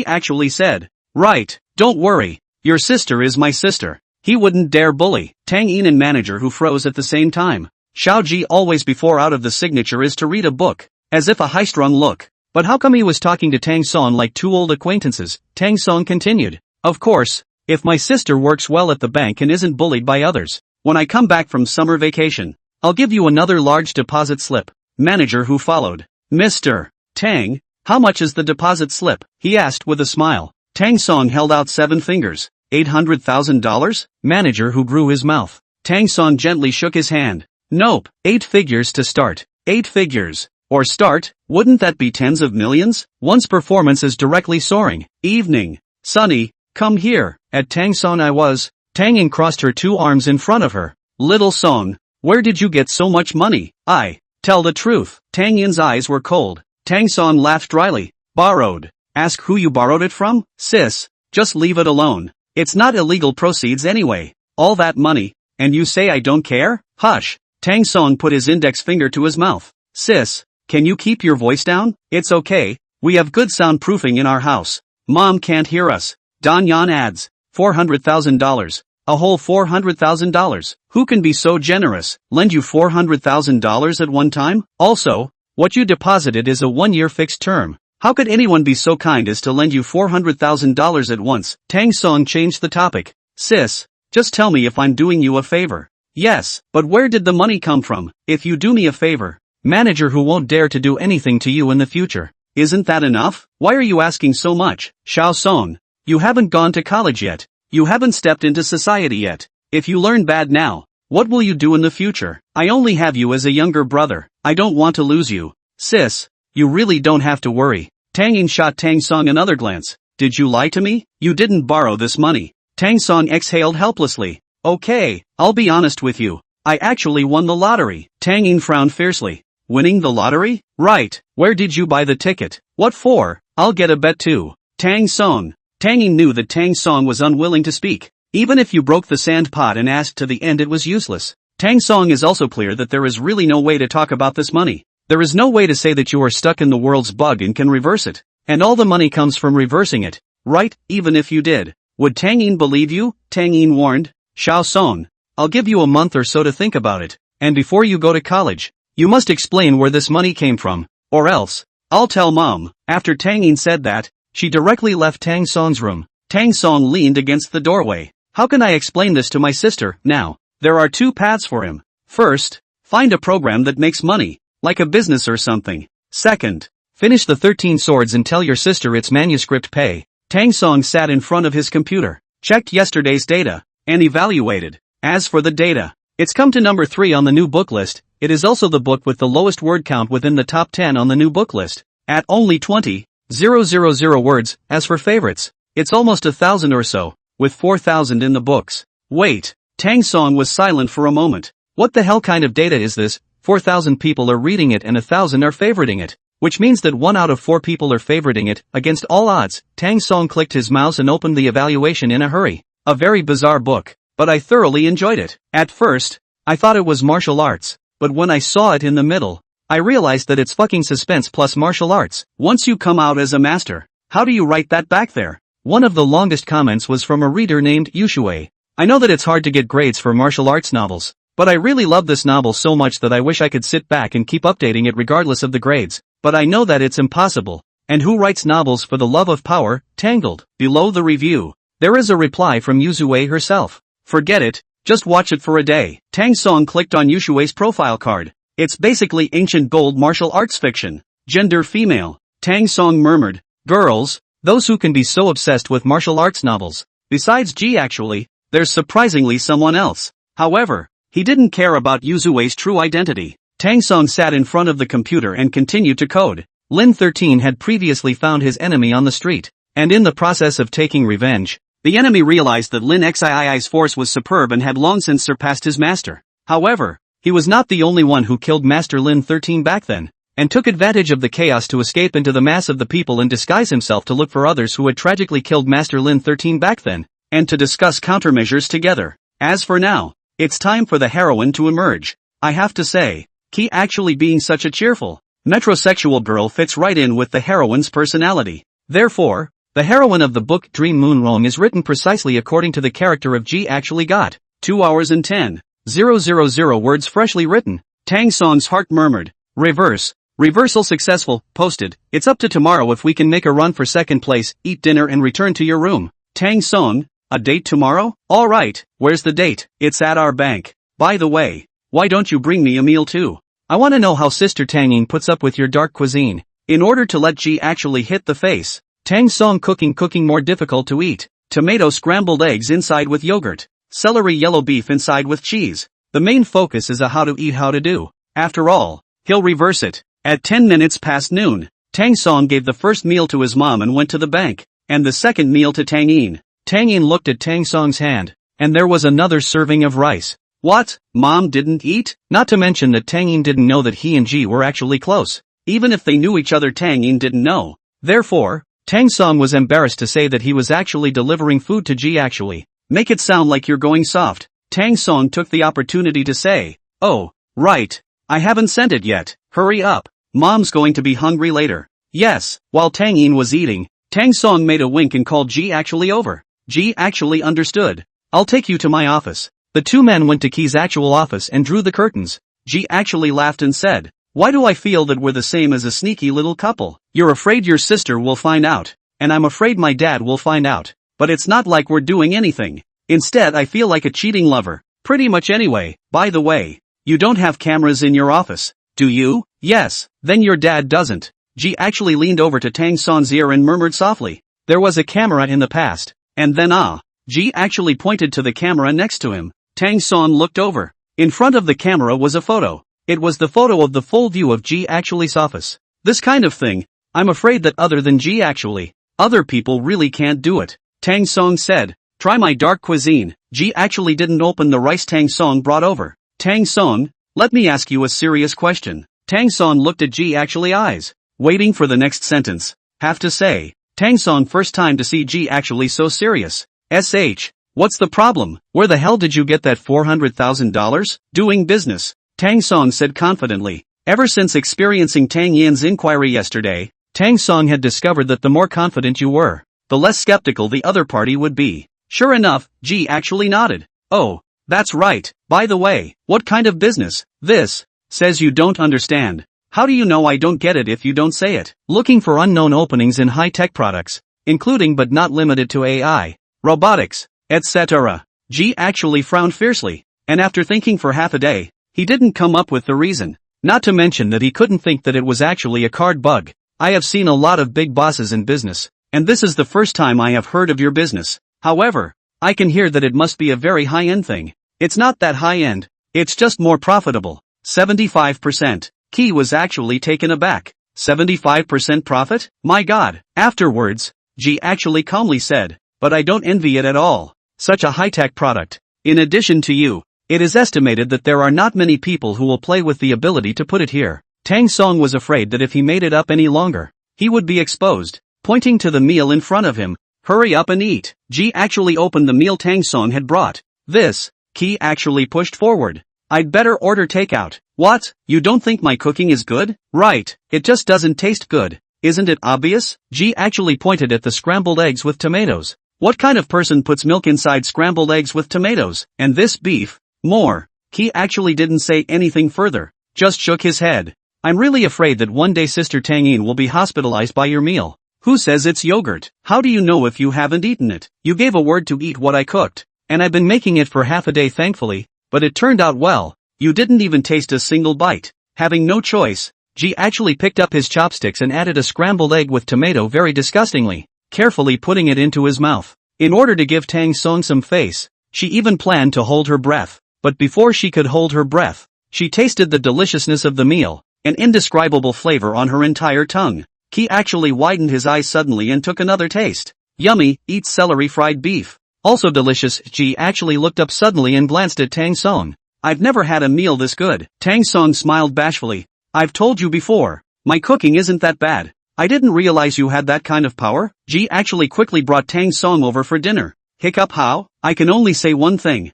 actually said, right, don't worry, your sister is my sister. He wouldn't dare bully. Tang Yin and manager who froze at the same time. Xiao Ji always before out of the signature is to read a book, as if a high-strung look. But how come he was talking to Tang Song like two old acquaintances? Tang Song continued, of course, if my sister works well at the bank and isn't bullied by others, when I come back from summer vacation, I'll give you another large deposit slip. Manager who followed. Mr. Tang, how much is the deposit slip? He asked with a smile. Tang Song held out 7 fingers. $800,000? Manager who grew his mouth. Tang Song gently shook his hand. Nope, 8 figures to start. 8 figures. Or start, wouldn't that be tens of millions? One's performance is directly soaring. Evening. Sunny, come here. At Tang Song I was. Tang Yin crossed her 2 arms in front of her. Little Song, where did you get so much money? Tell the truth. Tang Yin's eyes were cold. Tang Song laughed dryly. Borrowed. Ask who you borrowed it from? Sis, just leave it alone. It's not illegal proceeds anyway. All that money, and you say I don't care? Hush. Tang Song put his index finger to his mouth. Sis, can you keep your voice down? It's okay. We have good soundproofing in our house. Mom can't hear us. Don Yan adds, $400,000. A whole $400,000. Who can be so generous? Lend you $400,000 at one time? Also, what you deposited is a 1-year fixed term. How could anyone be so kind as to lend you $400,000 at once? Tang Song changed the topic. Sis, just tell me if I'm doing you a favor. Yes, but where did the money come from? If you do me a favor. Manager who won't dare to do anything to you in the future. Isn't that enough? Why are you asking so much? Xiao Song, you haven't gone to college yet. You haven't stepped into society yet. If you learn bad now, what will you do in the future? I only have you as a younger brother. I don't want to lose you. Sis, You really don't have to worry. Tang Yin shot Tang Song another glance. Did you lie to me? You didn't borrow this money. Tang Song exhaled helplessly. Okay, I'll be honest with you. I actually won the lottery. Tang Yin frowned fiercely. Winning the lottery? Right. Where did you buy the ticket? What for? I'll get a bet too. Tang Song. Tang Yin knew that Tang Song was unwilling to speak. Even if you broke the sand pot and asked to the end, it was useless. Tang Song is also clear that there is really no way to talk about this money. There is no way to say that you are stuck in the world's bug and can reverse it. And all the money comes from reversing it. Right, even if you did. Would Tang Yin believe you? Tang Yin warned. Xiao Song. I'll give you a month or so to think about it. And before you go to college, you must explain where this money came from. Or else, I'll tell Mom. After Tang Yin said that, she directly left Tang Song's room. Tang Song leaned against the doorway. How can I explain this to my sister, now? There are two paths for him. First, find a program that makes money, like a business or something. Second, finish the 13 swords and tell your sister it's manuscript pay. Tang Song sat in front of his computer, checked yesterday's data, and evaluated. As for the data, it's come to number 3 on the new book list. It is also the book with the lowest word count within the top 10 on the new book list, at only 20,000 words. As for favorites, it's almost 1,000 or so, with 4,000 in the books. Wait, Tang Song was silent for a moment. What the hell kind of data is this? 4,000 people are reading it and 1,000 are favoriting it, which means that 1 out of 4 people are favoriting it, against all odds. Tang Song clicked his mouse and opened the evaluation in a hurry. A very bizarre book, but I thoroughly enjoyed it. At first, I thought it was martial arts, but when I saw it in the middle, I realized that it's fucking suspense plus martial arts. Once you come out as a master, how do you write that back there? One of the longest comments was from a reader named Yushui. I know that it's hard to get grades for martial arts novels, but I really love this novel so much that I wish I could sit back and keep updating it regardless of the grades, but I know that it's impossible. And who writes novels for the love of power? Tangled. Below the review, there is a reply from Yusui herself. Forget it, just watch it for a day. Tang Song clicked on Yushui's profile card. It's basically ancient gold martial arts fiction. Gender female. Tang Song murmured, girls, those who can be so obsessed with martial arts novels. Besides G actually, there's surprisingly someone else. However, he didn't care about Yuzue's true identity. Tang Song sat in front of the computer and continued to code. Lin 13 had previously found his enemy on the street, and in the process of taking revenge, the enemy realized that Lin Xii's force was superb and had long since surpassed his master. However, he was not the only one who killed Master Lin 13 back then, and took advantage of the chaos to escape into the mass of the people and disguise himself to look for others who had tragically killed Master Lin 13 back then, and to discuss countermeasures together. As for now, it's time for the heroine to emerge. I have to say, Ki actually being such a cheerful, metrosexual girl fits right in with the heroine's personality. Therefore, the heroine of the book Dream Moonrong is written precisely according to the character of Ji actually got. 2 hours and 10,000 words freshly written. Tang Song's heart murmured, reversal successful, posted. It's up to tomorrow if we can make a run for second place, eat dinner and return to your room. Tang Song, a date tomorrow? Alright, where's the date? It's at our bank. By the way, why don't you bring me a meal too? I want to know how Sister Tang Yin puts up with your dark cuisine. In order to let Ji actually hit the face, Tang Song cooking more difficult to eat. Tomato scrambled eggs inside with yogurt. Celery yellow beef inside with cheese. The main focus is a how to eat how to do. After all, he'll reverse it. At 10 minutes past noon, Tang Song gave the first meal to his mom and went to the bank, and the second meal to Tang Yin. Tang Yin looked at Tang Song's hand, and there was another serving of rice. What? Mom didn't eat? Not to mention that Tang Yin didn't know that he and Ji were actually close. Even if they knew each other, Tang Yin didn't know. Therefore, Tang Song was embarrassed to say that he was actually delivering food to Ji actually. Make it sound like you're going soft. Tang Song took the opportunity to say, oh, right. I haven't sent it yet. Hurry up. Mom's going to be hungry later. Yes. While Tang Yin was eating, Tang Song made a wink and called Ji actually over. Ji actually understood. I'll take you to my office. The two men went to Ki's actual office and drew the curtains. Ji actually laughed and said, why do I feel that we're the same as a sneaky little couple? You're afraid your sister will find out, and I'm afraid my dad will find out. But it's not like we're doing anything. Instead, I feel like a cheating lover. Pretty much anyway. By the way, you don't have cameras in your office, do you? Yes. Then your dad doesn't. Ji actually leaned over to Tang Song's ear and murmured softly, there was a camera in the past. And then Ji actually pointed to the camera next to him. Tang Song looked over. In front of the camera was a photo. It was the photo of the full view of Ji actually's office. This kind of thing, I'm afraid that other than G actually, other people really can't do it. Tang Song said, try my dark cuisine. G actually didn't open the rice Tang Song brought over. Tang Song, let me ask you a serious question. Tang Song looked at G actually eyes, waiting for the next sentence. Have to say, Tang Song first time to see G actually so serious. What's the problem? Where the hell did you get that $400,000? Doing business, Tang Song said confidently. Ever since experiencing Tang Yan's inquiry yesterday, Tang Song had discovered that the more confident you were, the less skeptical the other party would be. Sure enough, G actually nodded. Oh, that's right. By the way, what kind of business? This says you don't understand. How do you know I don't get it if you don't say it? Looking for unknown openings in high-tech products, including but not limited to AI, robotics, etc. G actually frowned fiercely, and after thinking for half a day, he didn't come up with the reason. Not to mention that he couldn't think that it was actually a card bug. I have seen a lot of big bosses in business, and this is the first time I have heard of your business. However, I can hear that it must be a very high-end thing. It's not that high-end, it's just more profitable. 75%. Key was actually taken aback. 75% profit? My God. Afterwards, G actually calmly said, but I don't envy it at all. Such a high-tech product. In addition to you, it is estimated that there are not many people who will play with the ability to put it here. Tang Song was afraid that if he made it up any longer, he would be exposed. Pointing to the meal in front of him, hurry up and eat. G actually opened the meal Tang Song had brought. This, Key actually pushed forward. I'd better order takeout. What? You don't think my cooking is good? Right, it just doesn't taste good. Isn't it obvious? G actually pointed at the scrambled eggs with tomatoes. What kind of person puts milk inside scrambled eggs with tomatoes? And this beef? More. Key actually didn't say anything further, just shook his head. I'm really afraid that one day Sister Tang Yin will be hospitalized by your meal. Who says it's yogurt? How do you know if you haven't eaten it? You gave a word to eat what I cooked, and I've been making it for half a day thankfully, but it turned out well. You didn't even taste a single bite. Having no choice, G actually picked up his chopsticks and added a scrambled egg with tomato very disgustingly, carefully putting it into his mouth. In order to give Tang Song some face, she even planned to hold her breath. But before she could hold her breath, she tasted the deliciousness of the meal, an indescribable flavor on her entire tongue. Key actually widened his eyes suddenly and took another taste. Yummy, eat celery fried beef. Also delicious. G actually looked up suddenly and glanced at Tang Song. I've never had a meal this good. Tang Song smiled bashfully. I've told you before, my cooking isn't that bad. I didn't realize you had that kind of power. G actually quickly brought Tang Song over for dinner. Hiccup how? I can only say one thing.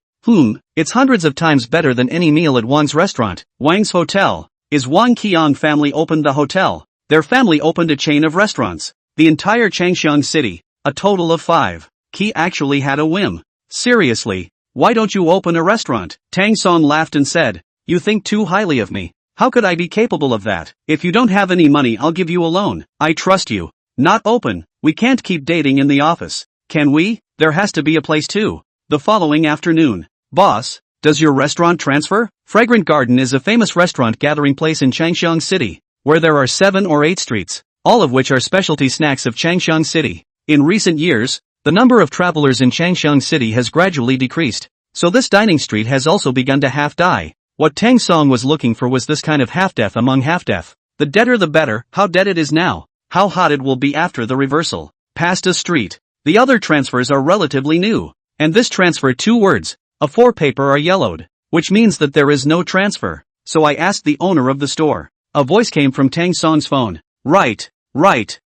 It's hundreds of times better than any meal at Wang's restaurant. Wang's hotel. Is Wang Qiang family opened the hotel? Their family opened a chain of restaurants. The entire Changxiang city, a total of 5. Qi actually had a whim. Seriously, why don't you open a restaurant? Tang Song laughed and said, you think too highly of me. How could I be capable of that? If you don't have any money I'll give you a loan. I trust you. Not open. We can't keep dating in the office. Can we? There has to be a place too. The following afternoon. Boss, does your restaurant transfer? Fragrant Garden is a famous restaurant gathering place in Changxiang City, where there are 7 or 8 streets, all of which are specialty snacks of Changxiang City. In recent years, the number of travelers in Changxiang City has gradually decreased, so this dining street has also begun to half-die. What Tang Song was looking for was this kind of half-death among half-death. The deader the better. How dead it is now. How hot it will be after the reversal. Past a street. The other transfers are relatively new, and this transfer 2 words. A4 paper are yellowed, which means that there is no transfer. So I asked the owner of the store. A voice came from Tang Song's phone. Right. Wait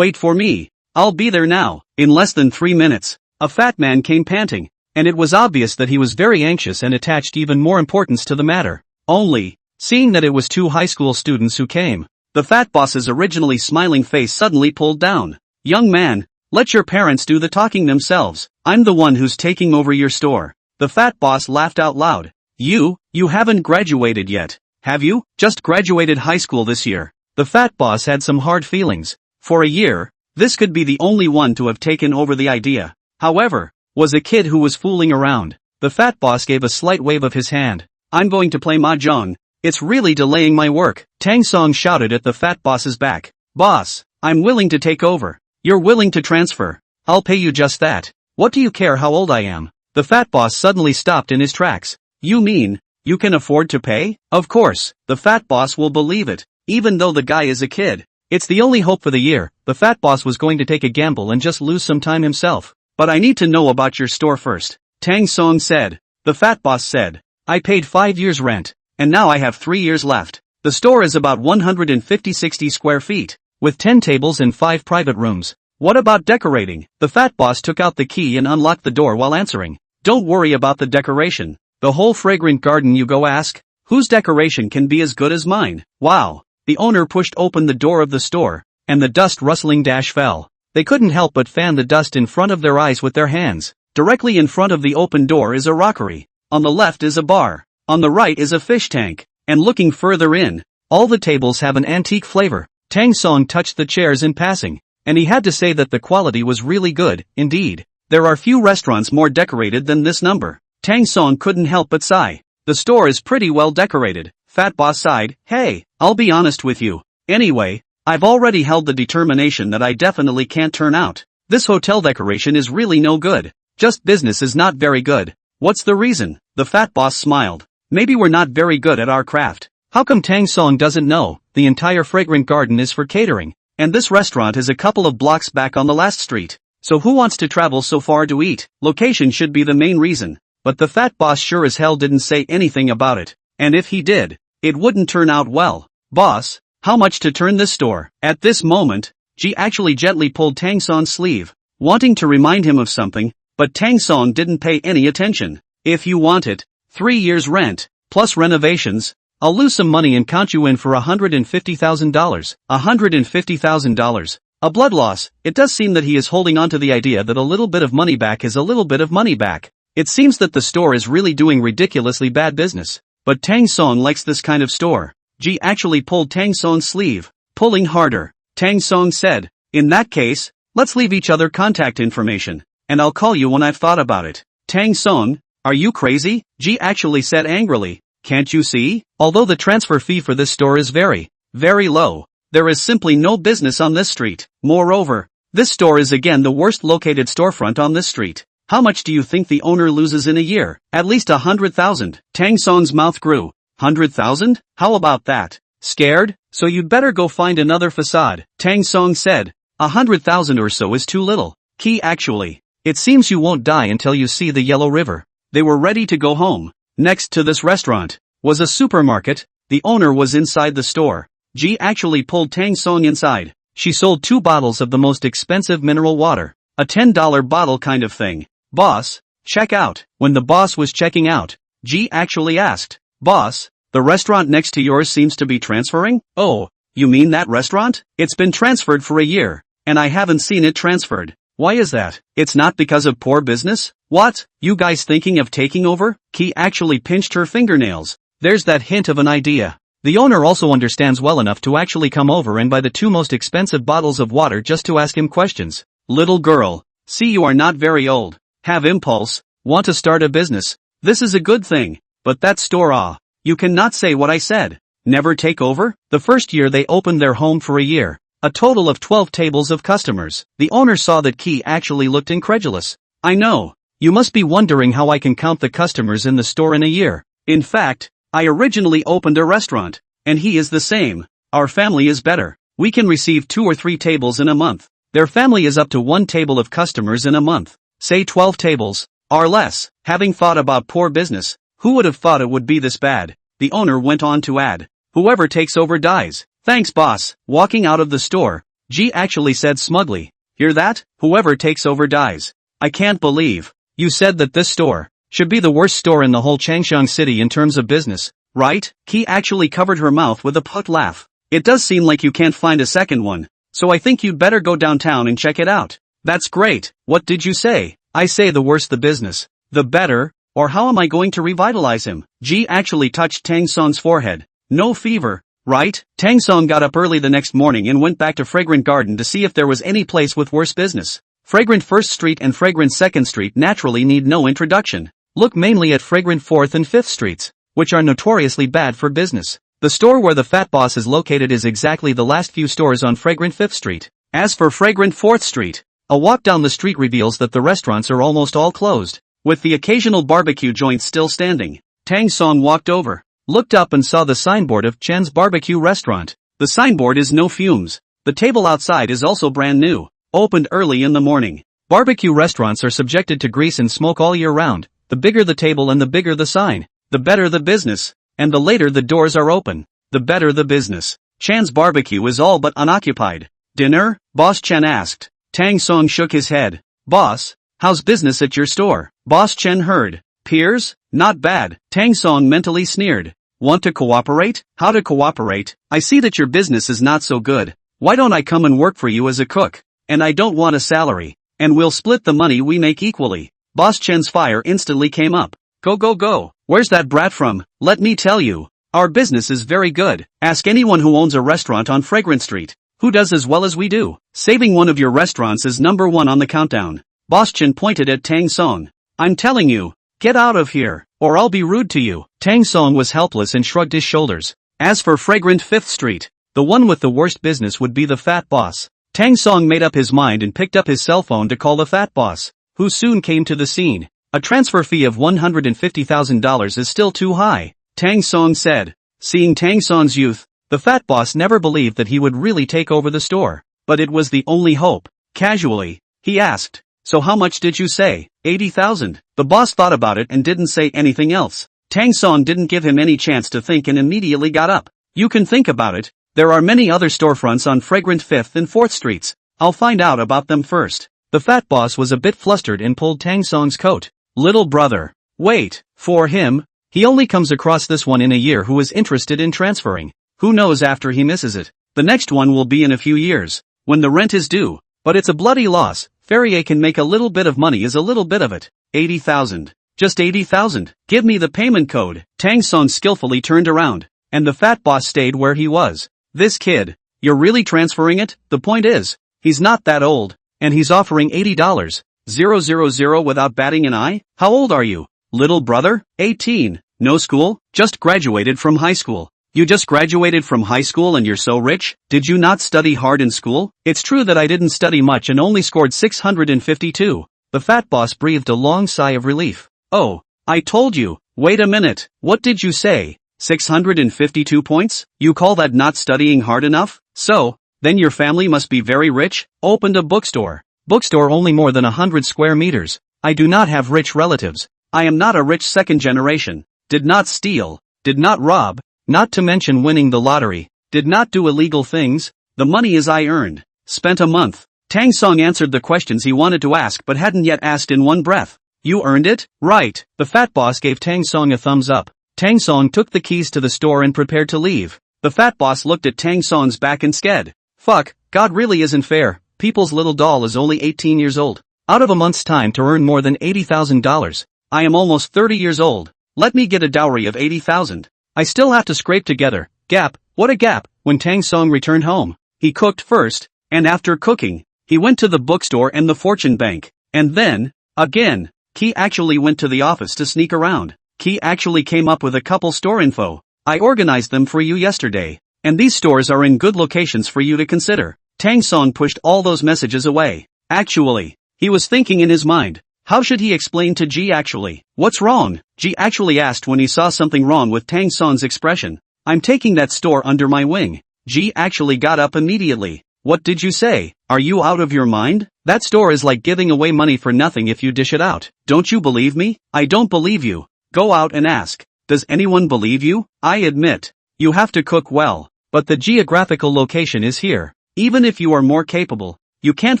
for me. I'll be there now. In less than 3 minutes, a fat man came panting, and it was obvious that he was very anxious and attached even more importance to the matter. Only, seeing that it was 2 high school students who came, the fat boss's originally smiling face suddenly pulled down. Young man, let your parents do the talking themselves. I'm the one who's taking over your store. The fat boss laughed out loud. You haven't graduated yet, have you? Just graduated high school this year. The fat boss had some hard feelings. For a year, this could be the only one to have taken over the idea. However, was a kid who was fooling around. The fat boss gave a slight wave of his hand. I'm going to play mahjong. It's really delaying my work. Tang Song shouted at the fat boss's back. Boss, I'm willing to take over. You're willing to transfer. I'll pay you just that. What do you care how old I am? The fat boss suddenly stopped in his tracks. You mean, you can afford to pay? Of course, the fat boss will believe it. even though the guy is a kid. It's the only hope for the year. The fat boss was going to take a gamble and just lose some time himself. But I need to know about your store first, Tang Song said. The fat boss said, I paid 5 years rent, and now I have 3 years left. The store is about 150-60 square feet, with 10 tables and 5 private rooms. What about decorating? The fat boss took out the key and unlocked the door while answering. Don't worry about the decoration. The whole fragrant garden, you go ask? Whose decoration can be as good as mine? Wow. The owner pushed open the door of the store, and the dust rustling dash fell. They couldn't help but fan the dust in front of their eyes with their hands. Directly in front of the open door is a rockery. On the left is a bar. On the right is a fish tank. And looking further in, all the tables have an antique flavor. Tang Song touched the chairs in passing, and he had to say that the quality was really good, indeed. There are few restaurants more decorated than this number. Tang Song couldn't help but sigh. The store is pretty well decorated. Fat boss sighed. Hey, I'll be honest with you. Anyway, I've already held the determination that I definitely can't turn out. This hotel decoration is really no good. Just business is not very good. What's the reason? The fat boss smiled. Maybe we're not very good at our craft. How come Tang Song doesn't know? The entire fragrant garden is for catering, and this restaurant is a couple of blocks back on the last street. So who wants to travel so far to eat? Location should be the main reason. But the fat boss sure as hell didn't say anything about it. And if he did, it wouldn't turn out well. Boss, how much to turn this store? At this moment, Ji actually gently pulled Tang Song's sleeve, wanting to remind him of something, but Tang Song didn't pay any attention. If you want it, 3 years rent, plus renovations, I'll lose some money and count you in for $150,000. $150,000. A blood loss. It does seem that he is holding on to the idea that a little bit of money back is a little bit of money back. It seems that the store is really doing ridiculously bad business. But Tang Song likes this kind of store. Ji actually pulled Tang Song's sleeve, pulling harder. Tang Song said, in that case, let's leave each other contact information, and I'll call you when I've thought about it. Tang Song, are you crazy? Ji actually said angrily. Can't you see? Although the transfer fee for this store is very, very low, there is simply no business on this street. Moreover, this store is again the worst located storefront on this street. How much do you think the owner loses in a year? At least 100,000. Tang Song's mouth grew. 100,000? How about that? Scared? So you'd better go find another facade. Tang Song said. 100,000 or so is too little. Key actually. It seems you won't die until you see the Yellow River. They were ready to go home. Next to this restaurant was a supermarket. The owner was inside the store. Ji actually pulled Tang Song inside. She sold 2 bottles of the most expensive mineral water. A $10 bottle kind of thing. Boss, check out. When the boss was checking out, Ji actually asked, Boss, the restaurant next to yours seems to be transferring? Oh, you mean that restaurant? It's been transferred for a year, and I haven't seen it transferred. Why is that? It's not because of poor business? What? You guys thinking of taking over? Ki actually pinched her fingernails. There's that hint of an idea. The owner also understands well enough to actually come over and buy the 2 most expensive bottles of water just to ask him questions. Little girl, see you are not very old. Have impulse, want to start a business. This is a good thing, but that store you cannot say what I said. Never take over? The first year they opened their home for a year. A total of 12 tables of customers. The owner saw that Ki actually looked incredulous. I know. You must be wondering how I can count the customers in the store in a year. In fact, I originally opened a restaurant, and he is the same. Our family is better. We can receive 2 or 3 tables in a month. Their family is up to 1 table of customers in a month. Say 12 tables, or less. Having thought about poor business, who would have thought it would be this bad? The owner went on to add, whoever takes over dies. Thanks boss. Walking out of the store, Ji actually said smugly, hear that? Whoever takes over dies. I can't believe. You said that this store should be the worst store in the whole Changshan city in terms of business, right? Ki actually covered her mouth with a put laugh. It does seem like you can't find a second one, so I think you'd better go downtown and check it out. That's great. What did you say? I say the worse the business, the better, or how am I going to revitalize him? Ji actually touched Tang Song's forehead. No fever, right? Tang Song got up early the next morning and went back to Fragrant Garden to see if there was any place with worse business. Fragrant 1st Street and Fragrant 2nd Street naturally need no introduction. Look mainly at Fragrant 4th and 5th Streets, which are notoriously bad for business. The store where the fat boss is located is exactly the last few stores on Fragrant 5th Street. As for Fragrant 4th Street, a walk down the street reveals that the restaurants are almost all closed, with the occasional barbecue joints still standing. Tang Song walked over, looked up and saw the signboard of Chen's Barbecue Restaurant. The signboard is no fumes. The table outside is also brand new. Opened early in the morning. Barbecue restaurants are subjected to grease and smoke all year round. The bigger the table and the bigger the sign, the better the business. And the later the doors are open, the better the business. Chan's barbecue is all but unoccupied. Dinner? Boss Chen asked. Tang Song shook his head. Boss, how's business at your store? Boss Chen heard. Peers? Not bad. Tang Song mentally sneered. Want to cooperate? How to cooperate? I see that your business is not so good. Why don't I come and work for you as a cook? And I don't want a salary. And we'll split the money we make equally. Boss Chen's fire instantly came up. Go go go. Where's that brat from? Let me tell you. Our business is very good. Ask anyone who owns a restaurant on Fragrant Street. Who does as well as we do? Saving one of your restaurants is number one on the countdown. Boss Chen pointed at Tang Song. I'm telling you, get out of here, or I'll be rude to you. Tang Song was helpless and shrugged his shoulders. As for Fragrant Fifth Street, the one with the worst business would be the fat boss. Tang Song made up his mind and picked up his cell phone to call the fat boss, who soon came to the scene. A transfer fee of $150,000 is still too high, Tang Song said. Seeing Tang Song's youth, the fat boss never believed that he would really take over the store, but it was the only hope. Casually, he asked, so how much did you say? 80,000. The boss thought about it and didn't say anything else. Tang Song didn't give him any chance to think and immediately got up. You can think about it. There are many other storefronts on Fragrant 5th and 4th Streets. I'll find out about them first. The fat boss was a bit flustered and pulled Tang Song's coat. Little brother. Wait, for him? He only comes across this one in a year who is interested in transferring. Who knows after he misses it? The next one will be in a few years, when the rent is due. But it's a bloody loss. Ferrier can make a little bit of money is a little bit of it. 80,000. Just 80,000. Give me the payment code. Tang Song skillfully turned around, and the fat boss stayed where he was. This kid, you're really transferring it? The point is, he's not that old, and he's offering $80,000 without batting an eye? How old are you? Little brother? 18. No school? Just graduated from high school. You just graduated from high school and you're so rich? Did you not study hard in school? It's true that I didn't study much and only scored 652. The fat boss breathed a long sigh of relief. Oh, I told you. Wait a minute. What did you say? 652 points? You call that not studying hard enough? So, then your family must be very rich? Opened a bookstore. Bookstore only more than 100 square meters. I do not have rich relatives. I am not a rich second generation. Did not steal. Did not rob. Not to mention winning the lottery. Did not do illegal things. The money is I earned. Spent a month. Tang Song answered the questions he wanted to ask but hadn't yet asked in one breath. You earned it? Right. The fat boss gave Tang Song a thumbs up. Tang Song took the keys to the store and prepared to leave. The fat boss looked at Tang Song's back and said, fuck, God really isn't fair. People's little doll is only 18 years old. Out of a month's time to earn more than $80,000. I am almost 30 years old. Let me get a dowry of 80,000. I still have to scrape together. Gap, what a gap. When Tang Song returned home, he cooked first, and after cooking, he went to the bookstore and the fortune bank. And then, again, he actually went to the office to sneak around. He actually came up with a couple store info. I organized them for you yesterday. And these stores are in good locations for you to consider. Tang Song pushed all those messages away. Actually, he was thinking in his mind. How should he explain to Ji actually? What's wrong? Ji actually asked when he saw something wrong with Tang Song's expression. I'm taking that store under my wing. Ji actually got up immediately. What did you say? Are you out of your mind? That store is like giving away money for nothing if you dish it out. Don't you believe me? I don't believe you. Go out and ask. Does anyone believe you? I admit. You have to cook well. But the geographical location is here. Even if you are more capable, you can't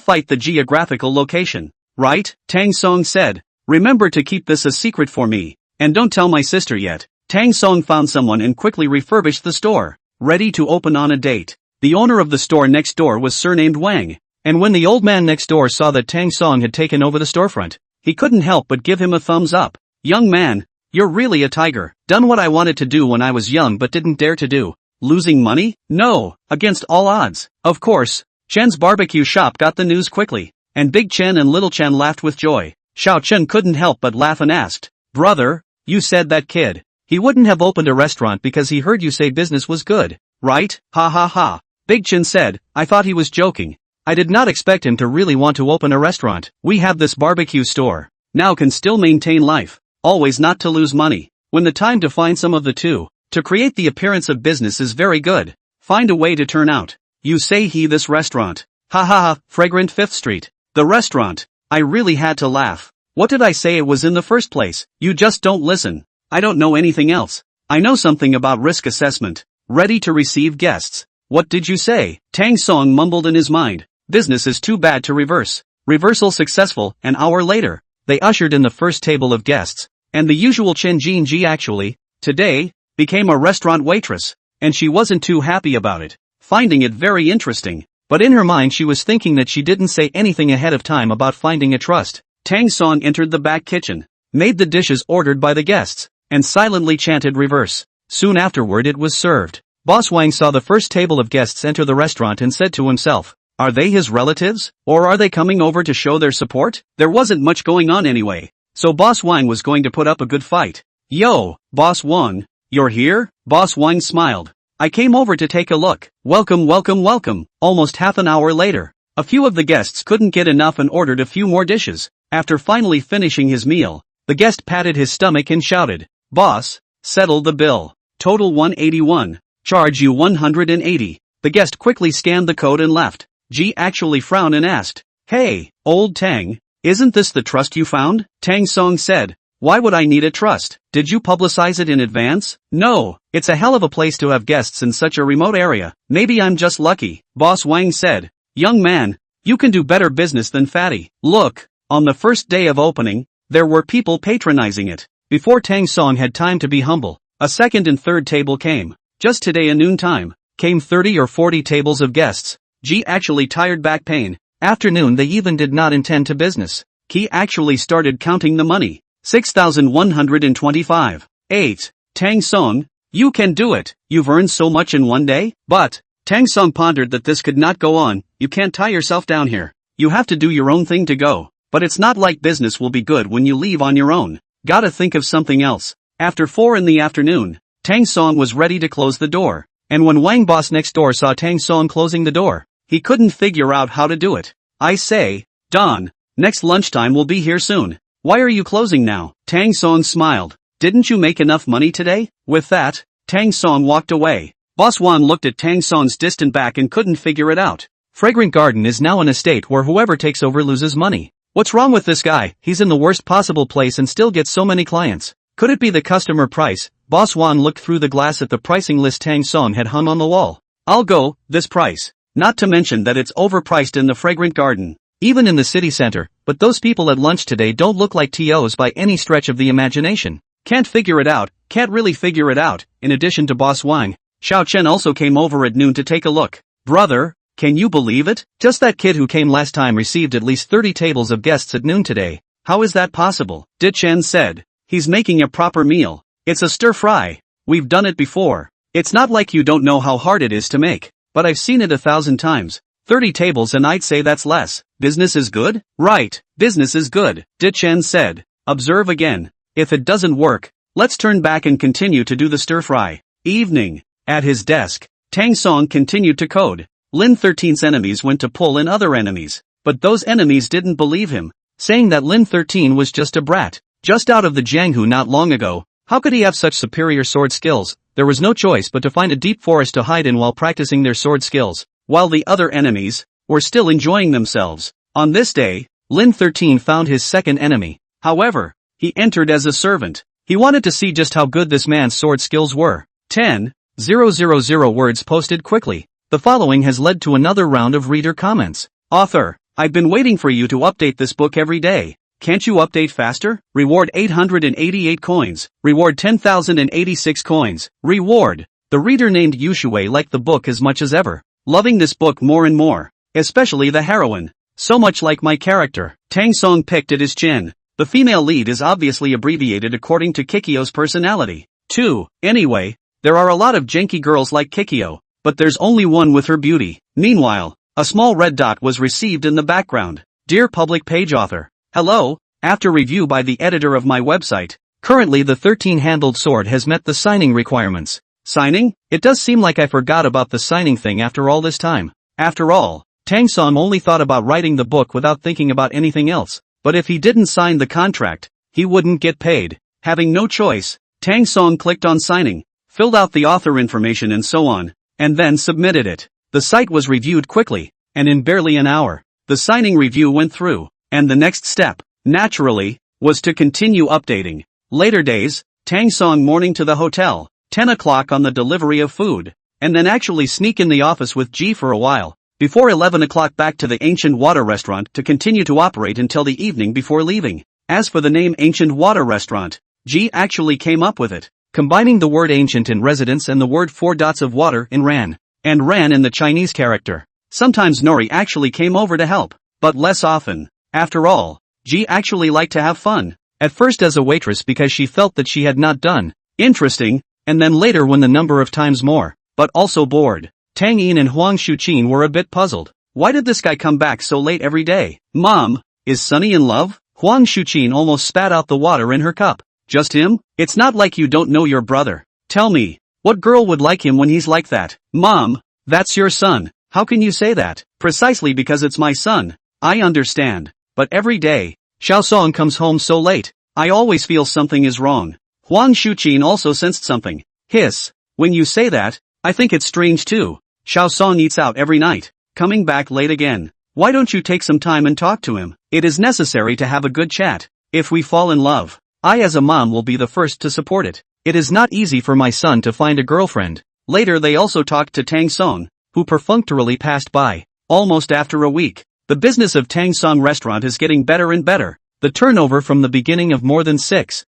fight the geographical location. Right? Tang Song said. Remember to keep this a secret for me. And don't tell my sister yet. Tang Song found someone and quickly refurbished the store. Ready to open on a date. The owner of the store next door was surnamed Wang. And when the old man next door saw that Tang Song had taken over the storefront, he couldn't help but give him a thumbs up. Young man, you're really a tiger. Done what I wanted to do when I was young but didn't dare to do. Losing money? No, against all odds. Of course. Chen's barbecue shop got the news quickly. And Big Chen and Little Chen laughed with joy. Xiao Chen couldn't help but laugh and asked, brother, you said that kid. He wouldn't have opened a restaurant because he heard you say business was good, right? Ha ha ha. Big Chen said, I thought he was joking. I did not expect him to really want to open a restaurant. We have this barbecue store. Now can still maintain life. Always not to lose money. When the time to find some of the two, to create the appearance of business is very good. Find a way to turn out. You say this restaurant. Ha ha ha, fragrant 5th Street. The restaurant. I really had to laugh. What did I say it was in the first place? You just don't listen. I don't know anything else. I know something about risk assessment. Ready to receive guests. What did you say? Tang Song mumbled in his mind. Business is too bad to reverse. Reversal successful. An hour later, they ushered in the first table of guests. And the usual Chen Jinji actually, today, became a restaurant waitress. And she wasn't too happy about it, finding it very interesting. But in her mind she was thinking that she didn't say anything ahead of time about finding a trust. Tang Song entered the back kitchen, made the dishes ordered by the guests, and silently chanted reverse. Soon afterward it was served. Boss Wang saw the first table of guests enter the restaurant and said to himself, are they his relatives? Or are they coming over to show their support? There wasn't much going on anyway, so Boss Wang was going to put up a good fight. Yo, Boss Wang, you're here? Boss Wang smiled. I came over to take a look. Welcome, welcome, welcome. Almost half an hour later, a few of the guests couldn't get enough and ordered a few more dishes. After finally finishing his meal, the guest patted his stomach and shouted, Boss, settle the bill. Total 181. Charge you 180. The guest quickly scanned the code and left. Ji actually frowned and asked, hey, old Tang, isn't this the trust you found? Tang Song said, why would I need a trust? Did you publicize it in advance? No, it's a hell of a place to have guests in such a remote area. Maybe I'm just lucky. Boss Wang said, young man, you can do better business than Fatty. Look, on the first day of opening, there were people patronizing it. Before Tang Song had time to be humble, a second and third table came. Just today at noontime, came 30 or 40 tables of guests. Ji actually tired back pain. Afternoon they even did not intend to business. He actually started counting the money. 6,125. 8. Tang Song, you can do it. You've earned so much in one day? But, Tang Song pondered that this could not go on. You can't tie yourself down here. You have to do your own thing to go. But it's not like business will be good when you leave on your own. Gotta think of something else. After 4 in the afternoon, Tang Song was ready to close the door. And when Wang Boss next door saw Tang Song closing the door, he couldn't figure out how to do it. I say, Don, next lunchtime will be here soon. Why are you closing now? Tang Song smiled. Didn't you make enough money today? With that, Tang Song walked away. Boss Wan looked at Tang Song's distant back and couldn't figure it out. Fragrant Garden is now in a state where whoever takes over loses money. What's wrong with this guy? He's in the worst possible place and still gets so many clients. Could it be the customer price? Boss Wan looked through the glass at the pricing list Tang Song had hung on the wall. I'll go, this price. Not to mention that it's overpriced in the Fragrant Garden. Even in the city center, but those people at lunch today don't look like TOs by any stretch of the imagination. Can't really figure it out. In addition to Boss Wang, Xiao Chen also came over at noon to take a look. Brother, can you believe it? Just that kid who came last time received at least 30 tables of guests at noon today. How is that possible? Di Chen said. He's making a proper meal. It's a stir fry. We've done it before. It's not like you don't know how hard it is to make, but I've seen it 1,000 times. 30 tables and I'd say that's less. Business is good? Right, business is good, Di Chen said. Observe again. If it doesn't work, let's turn back and continue to do the stir fry. Evening. At his desk, Tang Song continued to code. Lin 13's enemies went to pull in other enemies, but those enemies didn't believe him, saying that Lin 13 was just a brat, just out of the Jianghu not long ago. How could he have such superior sword skills? There was no choice but to find a deep forest to hide in while practicing their sword skills, while the other enemies were still enjoying themselves. On this day, Lin 13 found his second enemy. However, he entered as a servant. He wanted to see just how good this man's sword skills were. 10,000 words posted quickly. The following has led to another round of reader comments. Author, I've been waiting for you to update this book every day. Can't you update faster? Reward 888 coins. Reward 10,086 coins. Reward. The reader named Yushui liked the book as much as ever, loving this book more and more, especially the heroine. So much like my character. Tang Song picked at his chin. The female lead is obviously abbreviated according to Kikyo's personality. 2. Anyway, there are a lot of janky girls like Kikyo, but there's only one with her beauty. Meanwhile, a small red dot was received in the background. Dear public page author. Hello, after review by the editor of my website, currently the 13-handled sword has met the signing requirements. Signing? It does seem like I forgot about the signing thing after all this time. After all, Tang Song only thought about writing the book without thinking about anything else, but if he didn't sign the contract, he wouldn't get paid. Having no choice, Tang Song clicked on signing, filled out the author information and so on. and then submitted it. The site was reviewed quickly, and in barely an hour, the signing review went through, and the next step, naturally, was to continue updating. Later days, Tang Song morning to the hotel, 10 o'clock on the delivery of food, and then actually sneak in the office with G for a while, before 11 o'clock back to the Ancient Water Restaurant to continue to operate until the evening before leaving. As for the name Ancient Water Restaurant, G actually came up with it, combining the word ancient in residence and the word 4 dots of water in ran, and ran in the Chinese character. Sometimes Nori actually came over to help, but less often. After all, G actually liked to have fun. At first as a waitress because she felt that she had not done interesting, and then later when the number of times more, but also bored. Tang Yin and Huang Shuqin were a bit puzzled. Why did this guy come back so late every day? Mom, is Sunny in love? Huang Shuqin almost spat out the water in her cup. Just him? It's not like you don't know your brother. Tell me, what girl would like him when he's like that? Mom, that's your son. How can you say that? Precisely because it's my son. I understand. But every day, Xiao Song comes home so late. I always feel something is wrong. Huang Shuqin also sensed something. Hiss. When you say that, I think it's strange too. Xiao Song eats out every night, coming back late again. Why don't you take some time and talk to him? It is necessary to have a good chat. If we fall in love, I as a mom will be the first to support it. It is not easy for my son to find a girlfriend. Later they also talked to Tang Song, who perfunctorily passed by. Almost after a week, the business of Tang Song restaurant is getting better and better. The turnover from the beginning of more than 6,000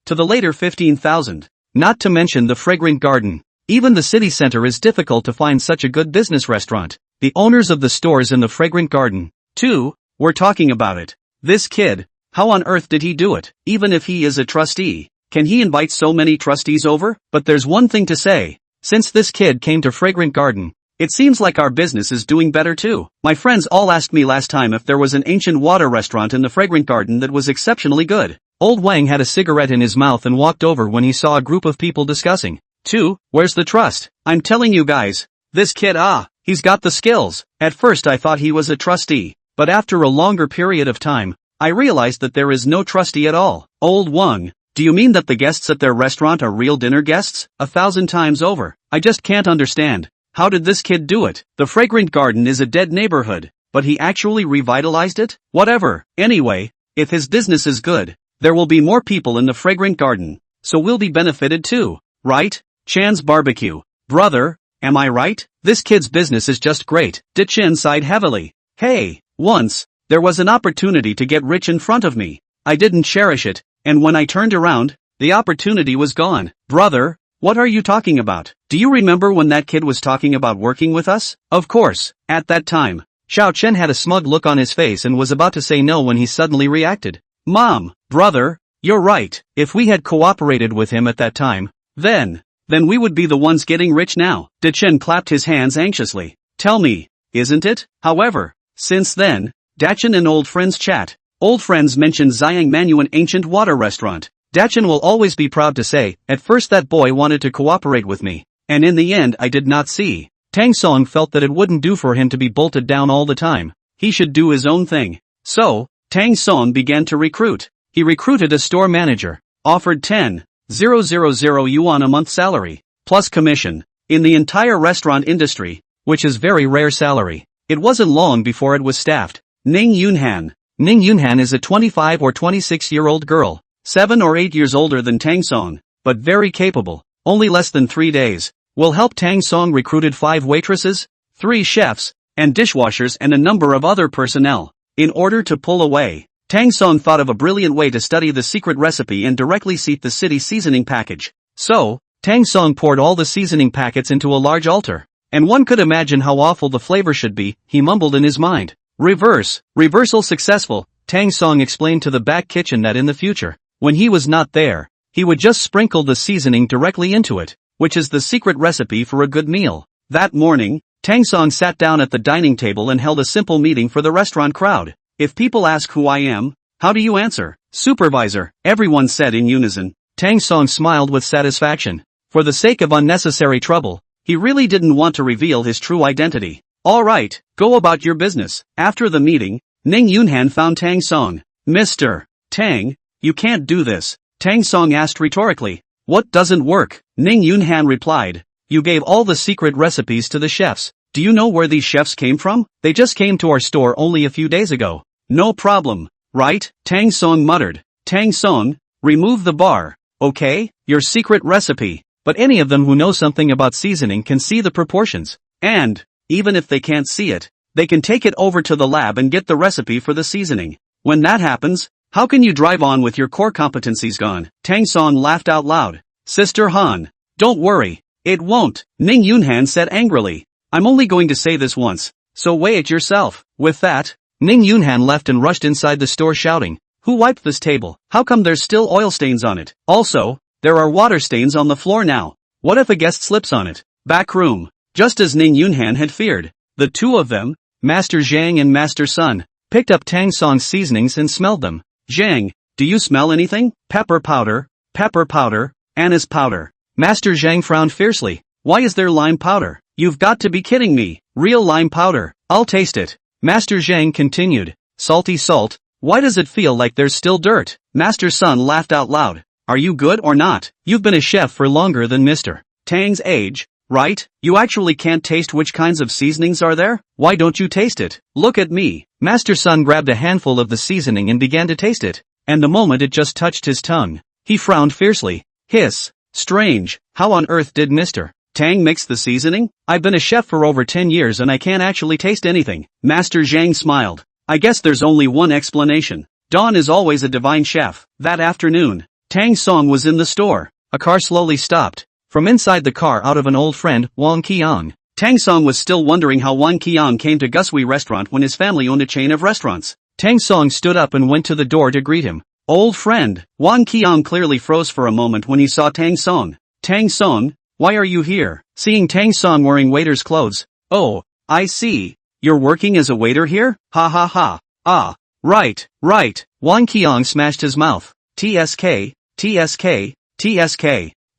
to the later 15,000. Not to mention the fragrant garden. Even the city center is difficult to find such a good business restaurant. The owners of the stores in the fragrant garden, too, were talking about it. This kid, how on earth did he do it? Even if he is a trustee, can he invite so many trustees over? But there's one thing to say. Since this kid came to fragrant garden, it seems like our business is doing better too. My friends all asked me last time if there was an ancient water restaurant in the fragrant garden that was exceptionally good. Old Wang had a cigarette in his mouth and walked over when he saw a group of people discussing. Where's the trust? I'm telling you guys, this kid he's got the skills. At first I thought he was a trustee, but after a longer period of time, I realized that there is no trustee at all. Old Wang, do you mean that the guests at their restaurant are real dinner guests? 1,000 times over. I just can't understand. How did this kid do it? The fragrant garden is a dead neighborhood, but he actually revitalized it? Whatever. Anyway, if his business is good, there will be more people in the fragrant garden, so we'll be benefited too, right? Chan's barbecue. Brother, am I right? This kid's business is just great. Dichin sighed heavily. Hey, once, there was an opportunity to get rich in front of me. I didn't cherish it, and when I turned around, the opportunity was gone. Brother, what are you talking about? Do you remember when that kid was talking about working with us? Of course, at that time, Xiao Chen had a smug look on his face and was about to say no when he suddenly reacted. Mom, brother, you're right. If we had cooperated with him at that time, then we would be the ones getting rich now. Dichin clapped his hands anxiously. Tell me, isn't it? However, since then, Dachin and old friends chat. Old friends mentioned Ziyang Manuan Ancient Water Restaurant. Dachin will always be proud to say, at first that boy wanted to cooperate with me, and in the end I did not see. Tang Song felt that it wouldn't do for him to be bolted down all the time. He should do his own thing. So, Tang Song began to recruit. He recruited a store manager, offered 10,000 yuan a month salary, plus commission, in the entire restaurant industry, which is very rare salary. It wasn't long before it was staffed. Ning Yunhan. Ning Yunhan is a 25 or 26-year-old girl, 7 or 8 years older than Tang Song, but very capable. Only less than 3 days. Will help. Tang Song recruited 5 waitresses, 3 chefs, and dishwashers and a number of other personnel. In order to pull away, Tang Song thought of a brilliant way to study the secret recipe and directly seat the city seasoning package. So, Tang Song poured all the seasoning packets into a large altar. And one could imagine how awful the flavor should be, he mumbled in his mind. Reversal successful. Tang Song explained to the back kitchen that in the future, when he was not there, he would just sprinkle the seasoning directly into it, which is the secret recipe for a good meal. That morning, Tang Song sat down at the dining table and held a simple meeting for the restaurant crowd. If people ask who I am, how do you answer? Supervisor, everyone said in unison. Tang Song smiled with satisfaction. For the sake of unnecessary trouble, he really didn't want to reveal his true identity. Alright, go about your business. After the meeting, Ning Yunhan found Tang Song. Mr. Tang, you can't do this. Tang Song asked rhetorically. What doesn't work? Ning Yunhan replied. You gave all the secret recipes to the chefs. Do you know where these chefs came from? They just came to our store only a few days ago. No problem, right? Tang Song muttered. Tang Song, remove the bar, okay? Your secret recipe. But any of them who know something about seasoning can see the proportions. And, even if they can't see it, they can take it over to the lab and get the recipe for the seasoning. When that happens, how can you drive on with your core competencies gone? Tang Song laughed out loud. Sister Han, don't worry, it won't, Ning Yunhan said angrily. I'm only going to say this once, so weigh it yourself. With that, Ning Yunhan left and rushed inside the store shouting, who wiped this table? How come there's still oil stains on it? Also, there are water stains on the floor now. What if a guest slips on it? Back room. Just as Ning Yunhan had feared, the two of them, Master Zhang and Master Sun, picked up Tang Song's seasonings and smelled them. Zhang, do you smell anything? Pepper powder, anise powder. Master Zhang frowned fiercely. Why is there lime powder? You've got to be kidding me. Real lime powder. I'll taste it. Master Zhang continued. Salty salt. Why does it feel like there's still dirt? Master Sun laughed out loud. Are you good or not? You've been a chef for longer than Mr. Tang's age, right? You actually can't taste which kinds of seasonings are there? Why don't you taste it? Look at me. Master Sun grabbed a handful of the seasoning and began to taste it. And the moment it just touched his tongue, he frowned fiercely. Hiss. Strange. How on earth did Mr. Tang mix the seasoning? I've been a chef for over 10 years and I can't actually taste anything. Master Zhang smiled. I guess there's only one explanation. Dawn is always a divine chef. That afternoon, Tang Song was in the store. A car slowly stopped. From inside the car out of an old friend, Wang Qiang. Tang Song was still wondering how Wang Qiang came to Gusui restaurant when his family owned a chain of restaurants. Tang Song stood up and went to the door to greet him. Old friend. Wang Qiang clearly froze for a moment when he saw Tang Song. Tang Song, why are you here? Seeing Tang Song wearing waiter's clothes. Oh, I see. You're working as a waiter here? Ha ha ha. Ah, right. Wang Qiang smashed his mouth. TSK.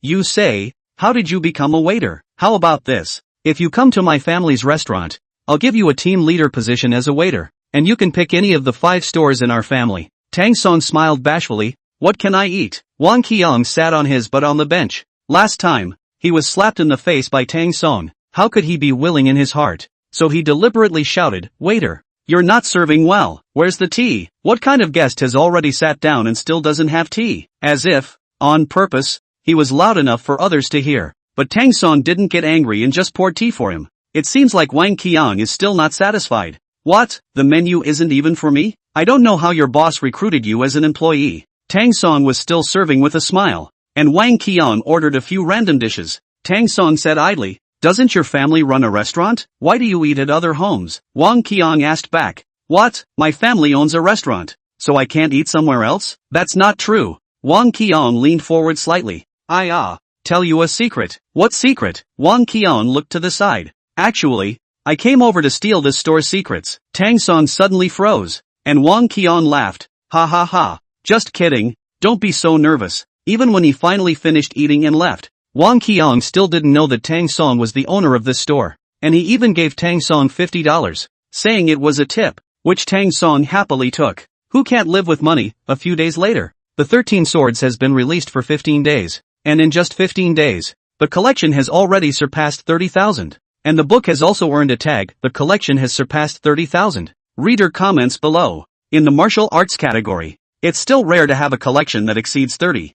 You say, how did you become a waiter? How about this? If you come to my family's restaurant, I'll give you a team leader position as a waiter, and you can pick any of the 5 stores in our family. Tang Song smiled bashfully. What can I eat? Wang Qiang sat on his butt on the bench. Last time, he was slapped in the face by Tang Song. How could he be willing in his heart? So he deliberately shouted, waiter, you're not serving well. Where's the tea? What kind of guest has already sat down and still doesn't have tea? As if, on purpose, he was loud enough for others to hear. But Tang Song didn't get angry and just poured tea for him. It seems like Wang Qiang is still not satisfied. What? The menu isn't even for me? I don't know how your boss recruited you as an employee. Tang Song was still serving with a smile, and Wang Qiang ordered a few random dishes. Tang Song said idly, doesn't your family run a restaurant? Why do you eat at other homes? Wang Qiang asked back. What? My family owns a restaurant, so I can't eat somewhere else? That's not true. Wang Qiang leaned forward slightly. Tell you a secret. What secret? Wang Qiang looked to the side. Actually, I came over to steal this store's secrets. Tang Song suddenly froze, and Wang Qiang laughed. Ha ha ha. Just kidding. Don't be so nervous. Even when he finally finished eating and left, Wang Qiang still didn't know that Tang Song was the owner of this store, and he even gave Tang Song $50, saying it was a tip, which Tang Song happily took. Who can't live with money? A few days later, the 13 Swords has been released for 15 days, and in just 15 days, the collection has already surpassed 30,000, and the book has also earned a tag, the collection has surpassed 30,000. Reader comments below. In the martial arts category, it's still rare to have a collection that exceeds 30,000.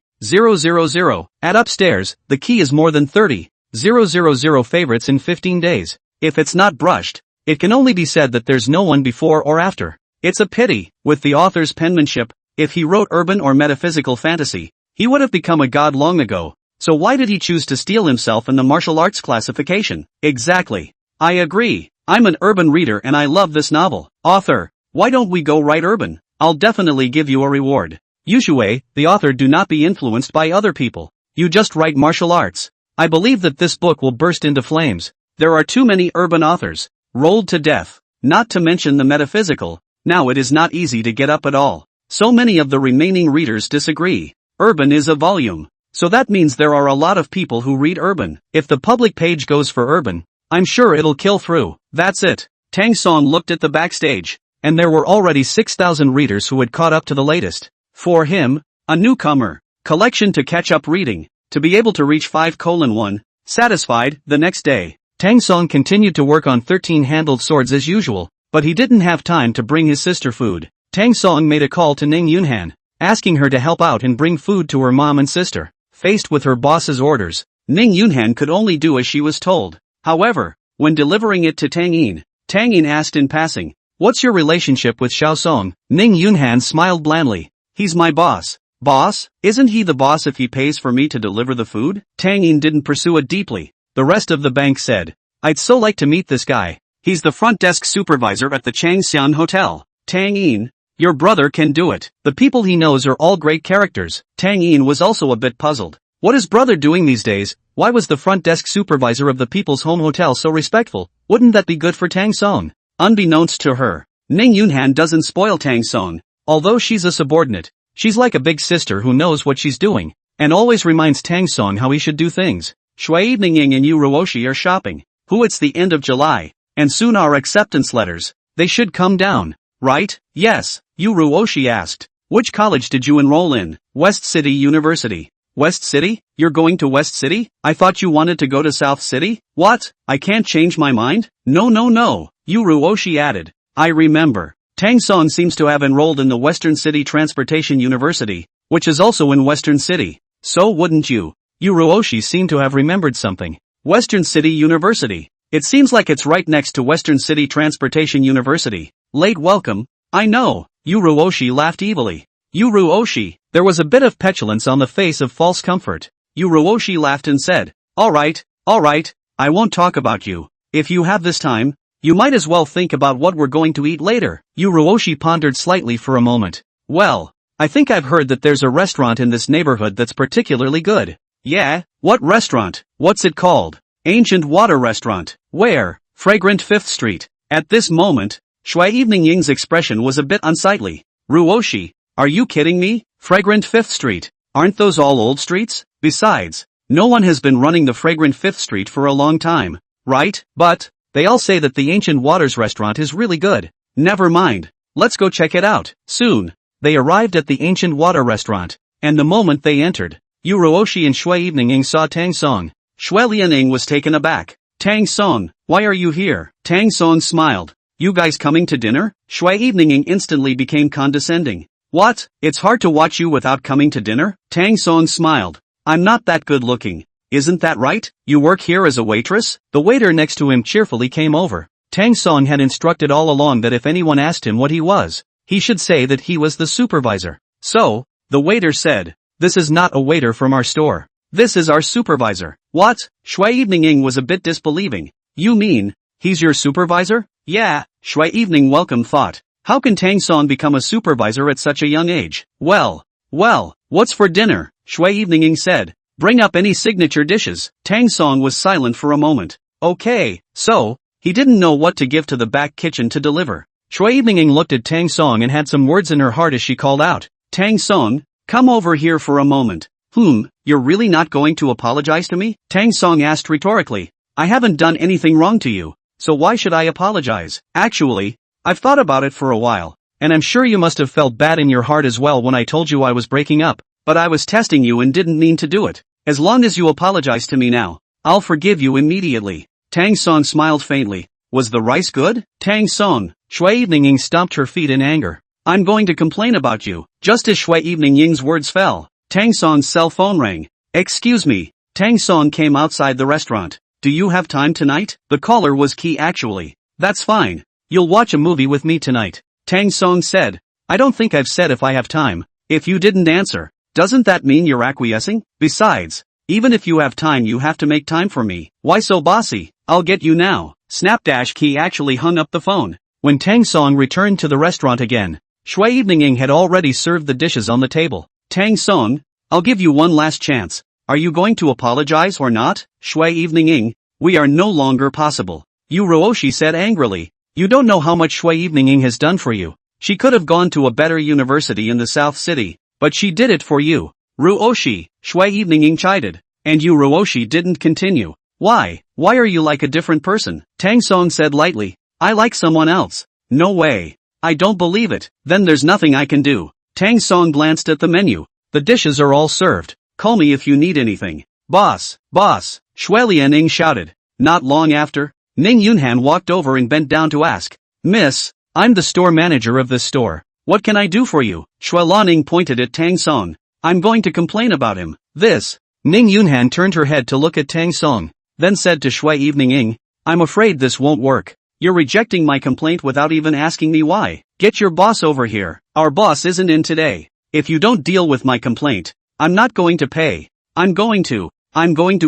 At upstairs, the key is more than 30,000 favorites in 15 days. If it's not brushed, it can only be said that there's no one before or after. It's a pity, with the author's penmanship, if he wrote urban or metaphysical fantasy, he would have become a god long ago. So why did he choose to steal himself in the martial arts classification? Exactly. I agree. I'm an urban reader and I love this novel. Author, why don't we go write urban? I'll definitely give you a reward. Yushui, the author, do not be influenced by other people. You just write martial arts. I believe that this book will burst into flames. There are too many urban authors. Rolled to death. Not to mention the metaphysical. Now it is not easy to get up at all. So many of the remaining readers disagree. Urban is a volume. So that means there are a lot of people who read urban. If the public page goes for urban, I'm sure it'll kill through. That's it. Tang Song looked at the backstage, and there were already 6,000 readers who had caught up to the latest. For him, a newcomer, collection to catch up reading, to be able to reach 5:1, Satisfied, the next day, Tang Song continued to work on 13-handled swords as usual, but he didn't have time to bring his sister food. Tang Song made a call to Ning Yunhan, asking her to help out and bring food to her mom and sister. Faced with her boss's orders, Ning Yunhan could only do as she was told. However, when delivering it to Tang Yin asked in passing, "What's your relationship with Xiao Song?" Ning Yunhan smiled blandly. "He's my boss." "Boss? Isn't he the boss if he pays for me to deliver the food?" Tang Yin didn't pursue it deeply. The rest of the bank said, "I'd so like to meet this guy. He's the front desk supervisor at the Changxian Hotel." Tang Yin, your brother can do it. The people he knows are all great characters. Tang Yin was also a bit puzzled. What is brother doing these days? Why was the front desk supervisor of the People's Home Hotel so respectful? Wouldn't that be good for Tang Song? Unbeknownst to her, Ning Yunhan doesn't spoil Tang Song. Although she's a subordinate, she's like a big sister who knows what she's doing, and always reminds Tang Song how he should do things. Shui Ningying and Yu Ruoshi are shopping. It's the end of July, and soon our acceptance letters. They should come down, right? Yes, Yu Ruoshi asked. Which college did you enroll in? West City University. West City? You're going to West City? I thought you wanted to go to South City? What? I can't change my mind? No, Yu Ruoshi added. I remember. Tang Song seems to have enrolled in the Western City Transportation University, which is also in Western City. So wouldn't you? Yu Ruoshi seemed to have remembered something. Western City University. It seems like it's right next to Western City Transportation University. Late welcome. I know. Yu Ruoshi laughed evilly. Yu Ruoshi. There was a bit of petulance on the face of false comfort. Yu Ruoshi laughed and said, Alright, I won't talk about you. If you have this time, you might as well think about what we're going to eat later. Yu Ruoshi pondered slightly for a moment. Well, I think I've heard that there's a restaurant in this neighborhood that's particularly good. Yeah? What restaurant? What's it called? Ancient Water Restaurant. Where? Fragrant 5th Street. At this moment, Shui Evening Ying's expression was a bit unsightly. Ruoshi, are you kidding me? Fragrant 5th Street. Aren't those all old streets? Besides, no one has been running the Fragrant 5th Street for a long time, right? But they all say that the Ancient Waters restaurant is really good. Never mind. Let's go check it out. Soon, they arrived at the Ancient Water restaurant, and the moment they entered, Yu Ruoshi and Shui Evening Ying saw Tang Song. Shui Lianing was taken aback. Tang Song, why are you here? Tang Song smiled. You guys coming to dinner? Shui Evening Ying instantly became condescending. What? It's hard to watch you without coming to dinner? Tang Song smiled. I'm not that good looking. Isn't that right? You work here as a waitress? The waiter next to him cheerfully came over. Tang Song had instructed all along that if anyone asked him what he was, he should say that he was the supervisor. So, the waiter said, this is not a waiter from our store. This is our supervisor. What? Shui Evening Ying was a bit disbelieving. You mean, he's your supervisor? Yeah, Shui Evening Welcome thought. How can Tang Song become a supervisor at such a young age? Well, what's for dinner? Shui Evening Ying said. Bring up any signature dishes. Tang Song was silent for a moment. Okay, so, he didn't know what to give to the back kitchen to deliver. Shui Evening Ying looked at Tang Song and had some words in her heart as she called out. Tang Song, come over here for a moment. You're really not going to apologize to me? Tang Song asked rhetorically. I haven't done anything wrong to you, so why should I apologize? Actually, I've thought about it for a while, and I'm sure you must have felt bad in your heart as well when I told you I was breaking up, but I was testing you and didn't mean to do it. As long as you apologize to me now, I'll forgive you immediately. Tang Song smiled faintly. Was the rice good? Tang Song, Shui Evening Ying stomped her feet in anger. I'm going to complain about you. Just as Shui Evening Ying's words fell, Tang Song's cell phone rang. Excuse me. Tang Song came outside the restaurant. Do you have time tonight? The caller was Key actually. That's fine. You'll watch a movie with me tonight. Tang Song said. I don't think I've said if I have time. If you didn't answer, doesn't that mean you're acquiescing? Besides, even if you have time you have to make time for me. Why so bossy? I'll get you now. Snapdash Key actually hung up the phone. When Tang Song returned to the restaurant again, Shui Evening Ying had already served the dishes on the table. Tang Song, I'll give you one last chance. Are you going to apologize or not? Shui Evening Ying, we are no longer possible. Yu Ruoshi said angrily. You don't know how much Shui Evening Ying has done for you. She could have gone to a better university in the South City, but she did it for you. Ruoshi, Shui Evening Ying chided. And Yu Ruoshi didn't continue. Why are you like a different person? Tang Song said lightly. I like someone else. No way. I don't believe it. Then there's nothing I can do. Tang Song glanced at the menu. The dishes are all served. Call me if you need anything. Boss, boss, Shui Lianing shouted. Not long after, Ning Yunhan walked over and bent down to ask, Miss, I'm the store manager of this store. What can I do for you? Shui Lianing pointed at Tang Song. I'm going to complain about him. This. Ning Yunhan turned her head to look at Tang Song, then said to Shui Evening, I'm afraid this won't work. You're rejecting my complaint without even asking me why. Get your boss over here. Our boss isn't in today. If you don't deal with my complaint, I'm not going to pay. I'm going to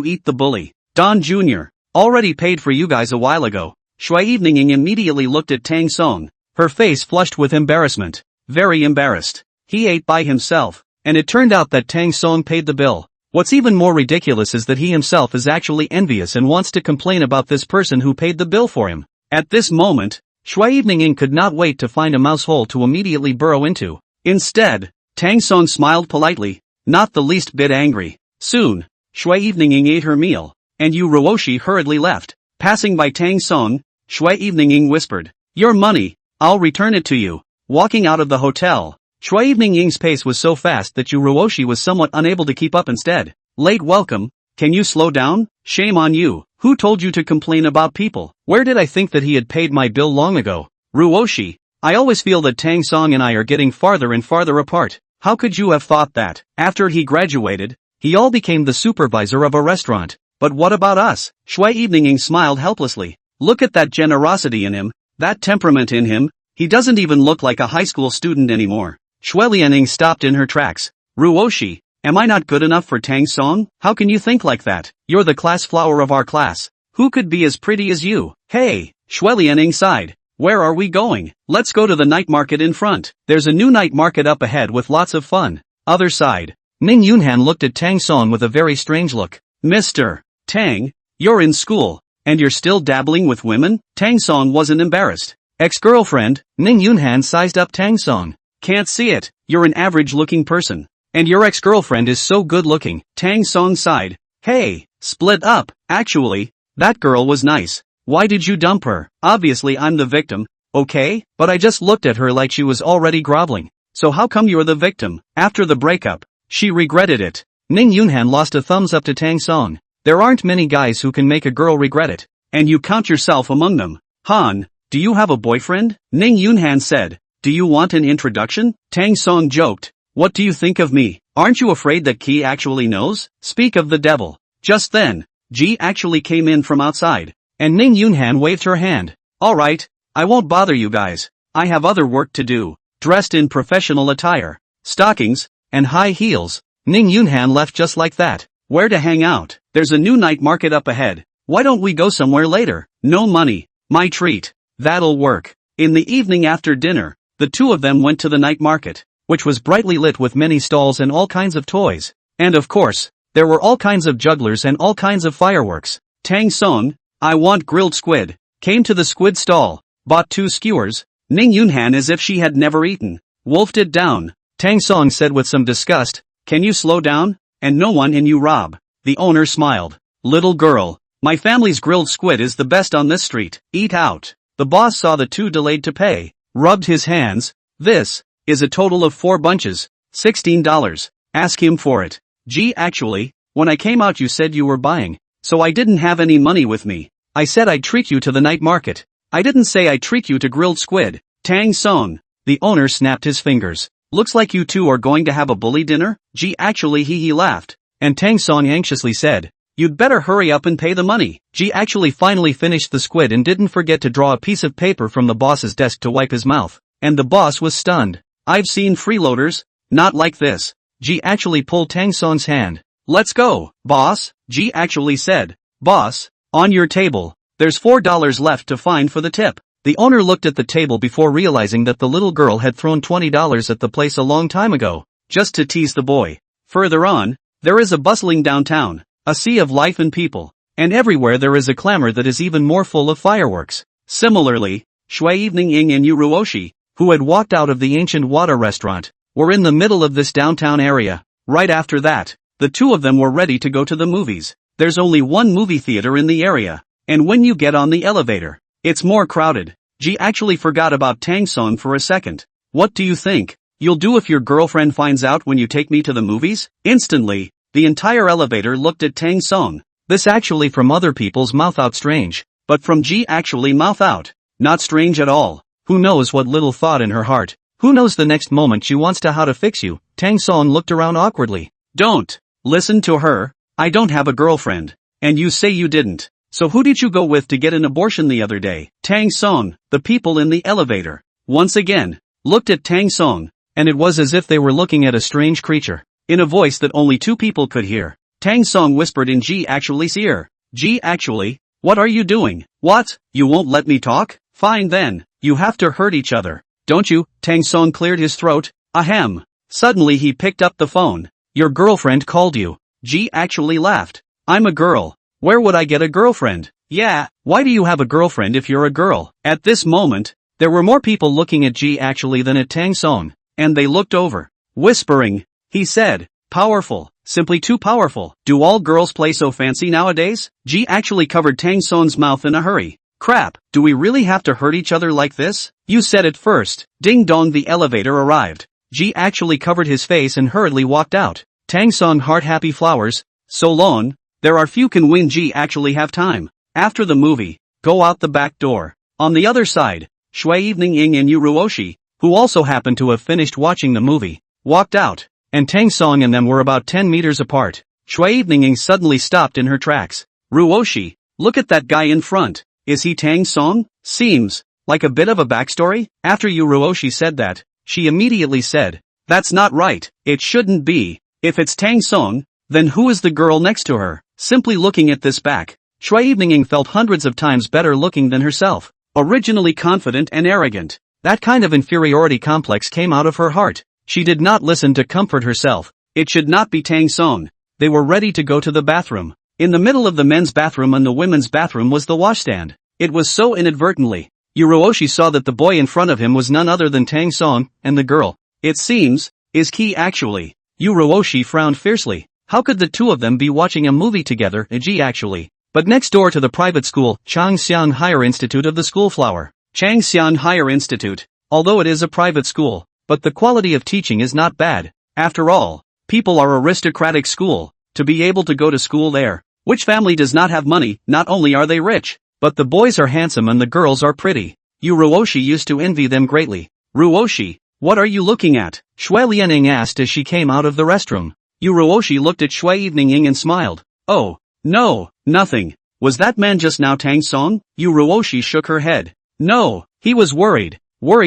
eat the bully. Don Jr. already paid for you guys a while ago. Shui Evening immediately looked at Tang Song, her face flushed with embarrassment. Very embarrassed. He ate by himself, and it turned out that Tang Song paid the bill. What's even more ridiculous is that he himself is actually envious and wants to complain about this person who paid the bill for him. At this moment, Shui Evening could not wait to find a mouse hole to immediately burrow into. Instead, Tang Song smiled politely, not the least bit angry. Soon, Shui Evening ate her meal, and Yu Ruoshi hurriedly left. Passing by Tang Song, Shui Evening whispered, Your money, I'll return it to you. Walking out of the hotel, Shui Evening's pace was so fast that Yu Ruoshi was somewhat unable to keep up instead. Late welcome, can you slow down? Shame on you. Who told you to complain about people? Where did I think that he had paid my bill long ago? Ruoshi, I always feel that Tang Song and I are getting farther and farther apart. How could you have thought that? After he graduated, he all became the supervisor of a restaurant. But what about us? Shui Evening smiled helplessly. Look at that generosity in him, that temperament in him. He doesn't even look like a high school student anymore. Shui Lianing stopped in her tracks. Ruoshi, am I not good enough for Tang Song? How can you think like that? You're the class flower of our class. Who could be as pretty as you? Hey, Shui Lianing sighed. Where are we going? Let's go to the night market in front. There's a new night market up ahead with lots of fun. Other side. Ning Yunhan looked at Tang Song with a very strange look. Mr. Tang, you're in school, and you're still dabbling with women? Tang Song wasn't embarrassed. Ex-girlfriend, Ning Yunhan sized up Tang Song. Can't see it, you're an average-looking person. And your ex-girlfriend is so good-looking. Tang Song sighed. Hey, split up. Actually, that girl was nice. Why did you dump her? Obviously I'm the victim, okay? But I just looked at her like she was already groveling. So how come you're the victim? After the breakup, she regretted it. Ning Yunhan lost a thumbs up to Tang Song. There aren't many guys who can make a girl regret it. And you count yourself among them. Han, do you have a boyfriend? Ning Yunhan said. Do you want an introduction? Tang Song joked. What do you think of me? Aren't you afraid that Qi actually knows? Speak of the devil. Just then, Ji actually came in from outside, and Ning Yunhan waved her hand. Alright, I won't bother you guys. I have other work to do. Dressed in professional attire, stockings, and high heels, Ning Yunhan left just like that. Where to hang out? There's a new night market up ahead. Why don't we go somewhere later? No money. My treat. That'll work. In the evening after dinner, the two of them went to the night market, which was brightly lit with many stalls and all kinds of toys. And of course, there were all kinds of jugglers and all kinds of fireworks. Tang Song, I want grilled squid, came to the squid stall, bought 2 skewers. Ning Yunhan as if she had never eaten, wolfed it down. Tang Song said with some disgust, can you slow down? And no one in you rob. The owner smiled. Little girl, my family's grilled squid is the best on this street. Eat out. The boss saw the two delayed to pay, rubbed his hands. This is a total of 4 bunches, $16. Ask him for it. Gee, actually, when I came out you said you were buying, so I didn't have any money with me. I said I'd treat you to the night market. I didn't say I'd treat you to grilled squid. Tang Song. The owner snapped his fingers. Looks like you two are going to have a bully dinner? Gee, actually he laughed. And Tang Song anxiously said, you'd better hurry up and pay the money. G actually finally finished the squid and didn't forget to draw a piece of paper from the boss's desk to wipe his mouth. And the boss was stunned. I've seen freeloaders, not like this. G actually pulled Tang Song's hand. Let's go, boss, G actually said. Boss, on your table, there's $4 left to find for the tip. The owner looked at the table before realizing that the little girl had thrown $20 at the place a long time ago, just to tease the boy. Further on, there is a bustling downtown, a sea of life and people, and everywhere there is a clamor that is even more full of fireworks. Similarly, Shui Evening and Yu Ruoshi, who had walked out of the ancient water restaurant, were in the middle of this downtown area. Right after that, the two of them were ready to go to the movies. There's only one movie theater in the area, and when you get on the elevator, it's more crowded. G actually forgot about Tang Song for a second. What do you think you'll do if your girlfriend finds out when you take me to the movies? Instantly, The entire elevator looked at Tang Song. This actually from other people's mouth out strange, but from G actually mouth out, not strange at all. Who knows what little thought in her heart? Who knows the next moment she wants to how to fix you? Tang Song looked around awkwardly. Don't listen to her. I don't have a girlfriend. And you say you didn't. So who did you go with to get an abortion the other day? Tang Song, the people in the elevator, once again, looked at Tang Song, and it was as if they were looking at a strange creature. In a voice that only two people could hear, Tang Song whispered in G Actually's ear. G Actually, what are you doing? What? You won't let me talk? Fine then, you have to hurt each other, don't you? Tang Song cleared his throat. Ahem. Suddenly he picked up the phone. Your girlfriend called you. G Actually laughed. I'm a girl. Where would I get a girlfriend? Yeah, why do you have a girlfriend if you're a girl? At this moment, there were more people looking at G Actually than at Tang Song, and they looked over. Whispering, he said, powerful, simply too powerful. Do all girls play so fancy nowadays? G Actually covered Tang Song's mouth in a hurry. Crap, do we really have to hurt each other like this? You said it first. Ding dong, the elevator arrived. G Actually covered his face and hurriedly walked out. Tang Song heart happy flowers. So long, there are few can win. G Actually have time. After the movie, go out the back door. On the other side, Shui Evening Ying and Yu Ruoshi, who also happened to have finished watching the movie, walked out, and Tang Song and them were about 10 meters apart. Shui Evening Ying suddenly stopped in her tracks. Ruoshi, look at that guy in front. Is he Tang Song? Seems like a bit of a backstory. After Yu Ruoshi said that, she immediately said, that's not right, it shouldn't be. If it's Tang Song, then who is the girl next to her? Simply looking at this back, Shui Evening Ying felt hundreds of times better looking than herself. Originally confident and arrogant, that kind of inferiority complex came out of her heart. She did not listen to comfort herself. It should not be Tang Song. They were ready to go to the bathroom. In the middle of the men's bathroom and the women's bathroom was the washstand. It was so inadvertently. Yu Ruoshi saw that the boy in front of him was none other than Tang Song, and the girl, it seems, is Key Actually. Yu Ruoshi frowned fiercely. How could the two of them be watching a movie together? G Actually. But next door to the private school, Changxiang Higher Institute of the Schoolflower. Changxiang Higher Institute. Although it is a private school, but the quality of teaching is not bad. After all, people are aristocratic school. To be able to go to school there, which family does not have money? Not only are they rich, but the boys are handsome and the girls are pretty. Yu Ruoshi used to envy them greatly. Ruoshi, what are you looking at? Shui Lianing asked as she came out of the restroom. Yu Ruoshi looked at Shui Evening Ying and smiled. Oh, no, nothing. Was that man just now Tang Song? Yu Ruoshi shook her head. No, he was worried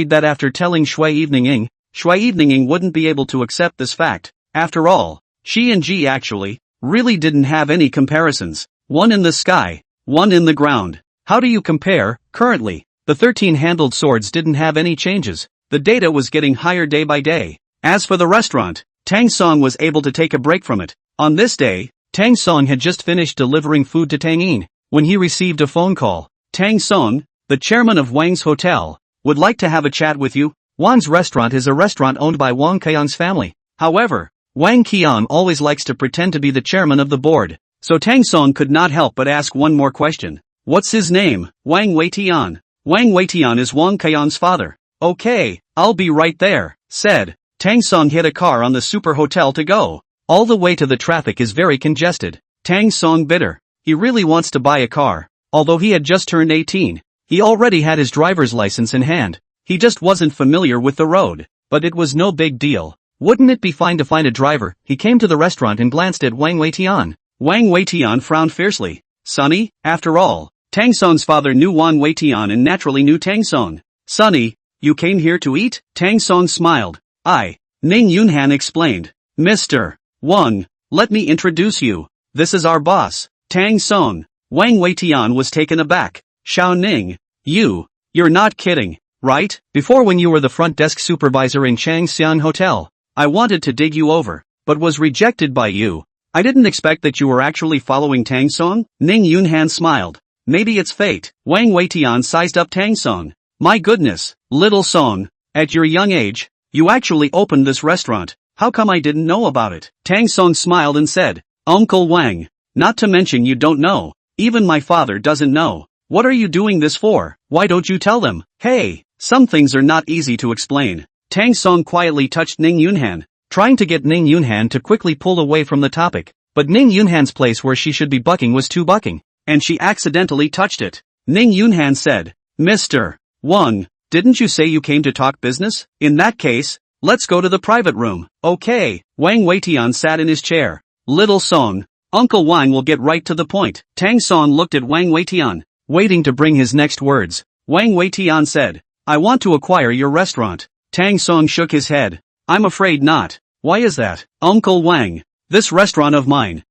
that after telling Shui Evening Ying wouldn't be able to accept this fact. After all, she and G Actually really didn't have any comparisons. One in the sky, one in the ground. How do you compare? Currently, the 13-handled swords didn't have any changes. The data was getting higher day by day. As for the restaurant, Tang Song was able to take a break from it. On this day, Tang Song had just finished delivering food to Tang Yin when he received a phone call. Tang Song, the chairman of Wang's hotel, would like to have a chat with you. Wang's restaurant is a restaurant owned by Wang Qiang's family. However, Wang Qiang always likes to pretend to be the chairman of the board, so Tang Song could not help but ask one more question. What's his name? Wang Weitian. Wang Weitian is Wang Qiang's father. Okay, I'll be right there, said. Tang Song hit a car on the super hotel to go. All the way to the traffic is very congested. Tang Song bitter. He really wants to buy a car. Although he had just turned 18, he already had his driver's license in hand. He just wasn't familiar with the road. But it was no big deal. Wouldn't it be fine to find a driver? He came to the restaurant and glanced at Wang Weitian. Wang Weitian frowned fiercely. Sonny, after all, Tang Song's father knew Wang Weitian and naturally knew Tang Song. Sonny, you came here to eat? Tang Song smiled. Ning Yunhan explained. Mr. Wang, let me introduce you. This is our boss, Tang Song. Wang Weitian was taken aback. Xiao Ning, you're not kidding, right? Before when you were the front desk supervisor in Changxiang Hotel, I wanted to dig you over, but was rejected by you. I didn't expect that you were actually following Tang Song. Ning Yunhan smiled. Maybe it's fate. Wang Weitian sized up Tang Song. My goodness, little Song, at your young age, you actually opened this restaurant. How come I didn't know about it? Tang Song smiled and said, Uncle Wang, not to mention you don't know. Even my father doesn't know. What are you doing this for? Why don't you tell them? Hey, some things are not easy to explain. Tang Song quietly touched Ning Yunhan, trying to get Ning Yunhan to quickly pull away from the topic. but Ning Yunhan's place where she should be bucking was too bucking, and she accidentally touched it. Ning Yunhan said, Mr. Wang, didn't you say you came to talk business? In that case, let's go to the private room. Okay. Wang Weitian sat in his chair. Little Song, Uncle Wang will get right to the point. Tang Song looked at Wang Weitian, waiting to bring his next words. Wang Weitian said, I want to acquire your restaurant. Tang Song shook his head. I'm afraid not. Why is that? Uncle Wang, this restaurant of mine.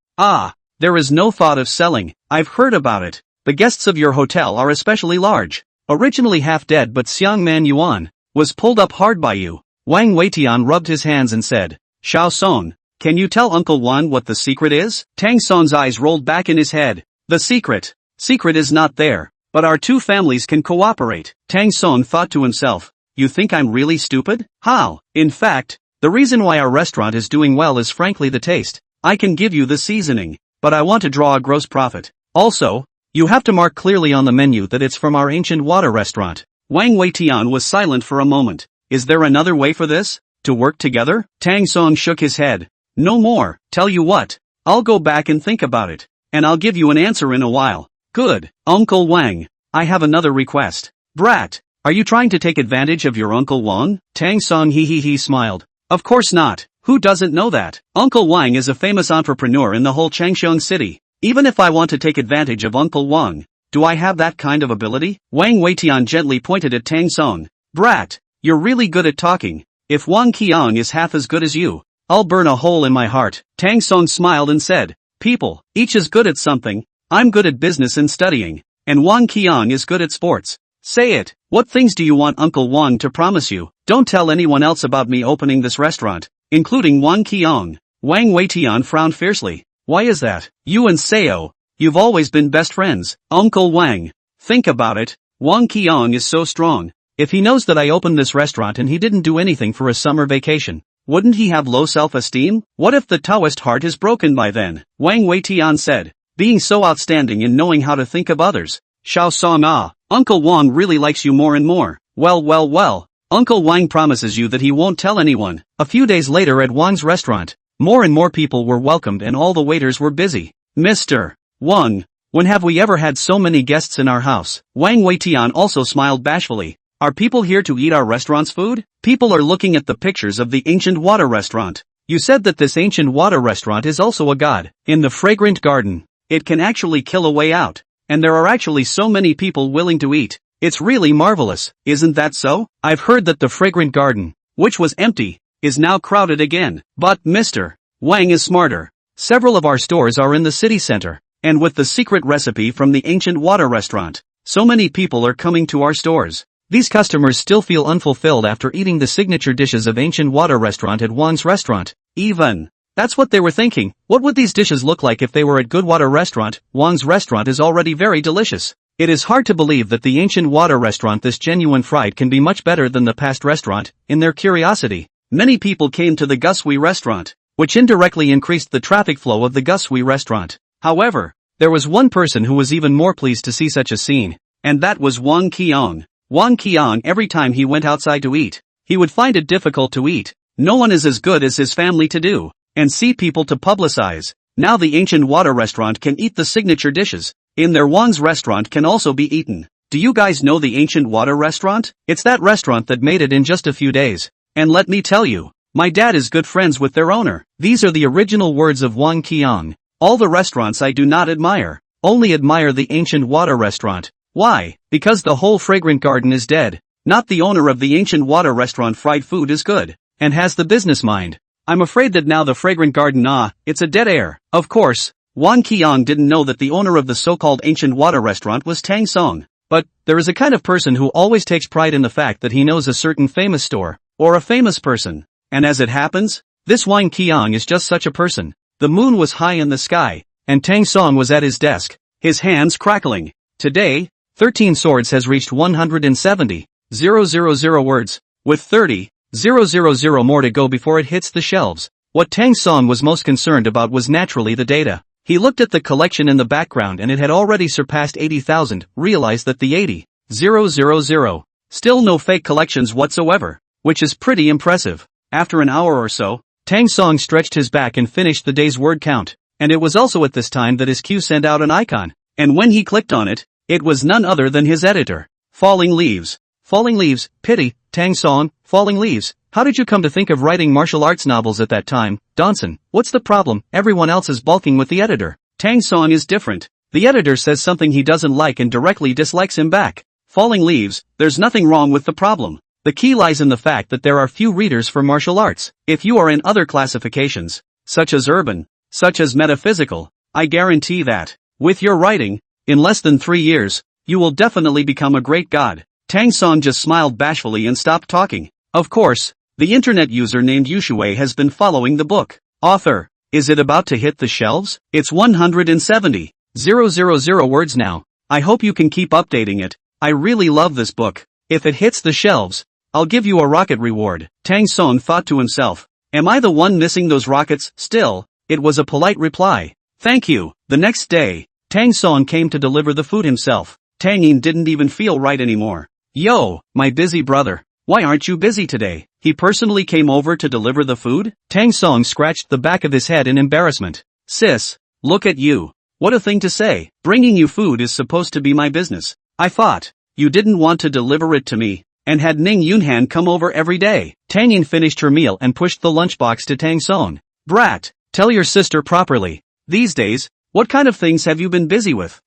There is no thought of selling. I've heard about it. The guests of your hotel are especially large. Originally half dead but Xiang Man Yuan was pulled up hard by you. Wang Weitian rubbed his hands and said, Xiao Song, can you tell Uncle Wan what the secret is? Tang Song's eyes rolled back in his head. The secret is not there, but our two families can cooperate. Tang Song thought to himself, you think I'm really stupid? How? In fact, the reason why our restaurant is doing well is frankly the taste. I can give you the seasoning, but I want to draw a gross profit. Also, you have to mark clearly on the menu that it's from our ancient water restaurant. Wang Weitian was silent for a moment. Is there another way for this? To work together? Tang Song shook his head. No more. Tell you what, I'll go back and think about it, and I'll give you an answer in a while. Good. Uncle Wang, I have another request. Brat, are you trying to take advantage of your Uncle Wang? Tang Song he smiled. Of course not. Who doesn't know that? Uncle Wang is a famous entrepreneur in the whole Changsheng city. Even if I want to take advantage of Uncle Wang, do I have that kind of ability? Wang Weitian gently pointed at Tang Song. Brat, you're really good at talking. If Wang Qiang is half as good as you, I'll burn a hole in my heart. Tang Song smiled and said, people, each is good at something. I'm good at business and studying, and Wang Qiang is good at sports. Say it. What things do you want Uncle Wang to promise you? Don't tell anyone else about me opening this restaurant, including Wang Qiang. Wang Weitian frowned fiercely. Why is that? You and Seo, you've always been best friends. Uncle Wang, think about it. Wang Qiang is so strong. If he knows that I opened this restaurant and he didn't do anything for a summer vacation, wouldn't he have low self-esteem? What if the Taoist heart is broken by then? Wang Weitian said, being so outstanding in knowing how to think of others. Xiao Song Uncle Wang really likes you more and more. Well. Uncle Wang promises you that he won't tell anyone. A few days later at Wang's restaurant, more and more people were welcomed and all the waiters were busy. Mr. Wang, when have we ever had so many guests in our house? Wang Weitian also smiled bashfully. Are people here to eat our restaurant's food? People are looking at the pictures of the ancient water restaurant. You said that this ancient water restaurant is also a god. In the fragrant garden, it can actually kill a way out. And there are actually so many people willing to eat. It's really marvelous, isn't that so? I've heard that the fragrant garden, which was empty, is now crowded again. But Mr. Wang is smarter. Several of our stores are in the city center, and with the secret recipe from the ancient water restaurant, so many people are coming to our stores. These customers still feel unfulfilled after eating the signature dishes of ancient water restaurant at Wang's restaurant. Even. That's what they were thinking. What would these dishes look like if they were at Good Water Restaurant? Wang's restaurant is already very delicious. It is hard to believe that the ancient water restaurant this genuine fried can be much better than the past restaurant. In their curiosity, many people came to the Gusui restaurant, which indirectly increased the traffic flow of the Gusui restaurant. However, there was one person who was even more pleased to see such a scene, and that was Wang Qiang. Wang Qiang, every time he went outside to eat, he would find it difficult to eat. No one is as good as his family to do, and see people to publicize. Now the ancient water restaurant can eat the signature dishes. In their Wang's restaurant can also be eaten. Do you guys know the ancient water restaurant? It's that restaurant that made it in just a few days. And let me tell you, my dad is good friends with their owner. These are the original words of Wang Qiang. All the restaurants I do not admire, only admire the ancient water restaurant. Why? Because the whole fragrant garden is dead. Not the owner of the ancient water restaurant. Fried food is good, and has the business mind. I'm afraid that now the fragrant garden it's a dead air. Of course, Wang Qiang didn't know that the owner of the so-called ancient water restaurant was Tang Song. But, there is a kind of person who always takes pride in the fact that he knows a certain famous store, or a famous person. And as it happens, this Wang Qiang is just such a person. The moon was high in the sky, and Tang Song was at his desk, his hands crackling. Today, 13 Swords has reached 170,000 words, with 30,000 more to go before it hits the shelves. What Tang Song was most concerned about was naturally the data. He looked at the collection in the background and it had already surpassed 80,000, realized that the 80,000, still no fake collections whatsoever, which is pretty impressive. After an hour or so, Tang Song stretched his back and finished the day's word count. and it was also at this time that his queue sent out an icon, and when he clicked on it, it was none other than his editor. Falling Leaves. Falling Leaves, pity, Tang Song, Falling Leaves. How did you come to think of writing martial arts novels at that time, Donson? What's the problem? Everyone else is balking with the editor. Tang Song is different. The editor says something he doesn't like and directly dislikes him back. Falling Leaves, there's nothing wrong with the problem. The key lies in the fact that there are few readers for martial arts. If you are in other classifications, such as urban, such as metaphysical, I guarantee that, with your writing, in less than 3 years, you will definitely become a great god. Tang Song just smiled bashfully and stopped talking. Of course, the internet user named Yushui has been following the book. Author, is it about to hit the shelves? It's 170,000 words now. I hope you can keep updating it. I really love this book. If it hits the shelves, I'll give you a rocket reward. Tang Song thought to himself. Am I the one missing those rockets? Still, it was a polite reply. Thank you. The next day, Tang Song came to deliver the food himself. Tang Yin didn't even feel right anymore. Yo, my busy brother. Why aren't you busy today? He personally came over to deliver the food? Tang Song scratched the back of his head in embarrassment. Sis, look at you. What a thing to say. Bringing you food is supposed to be my business. I thought you didn't want to deliver it to me, and had Ning Yunhan come over every day. Tang Yin finished her meal and pushed the lunchbox to Tang Song. Brat, tell your sister properly. These days, what kind of things have you been busy with?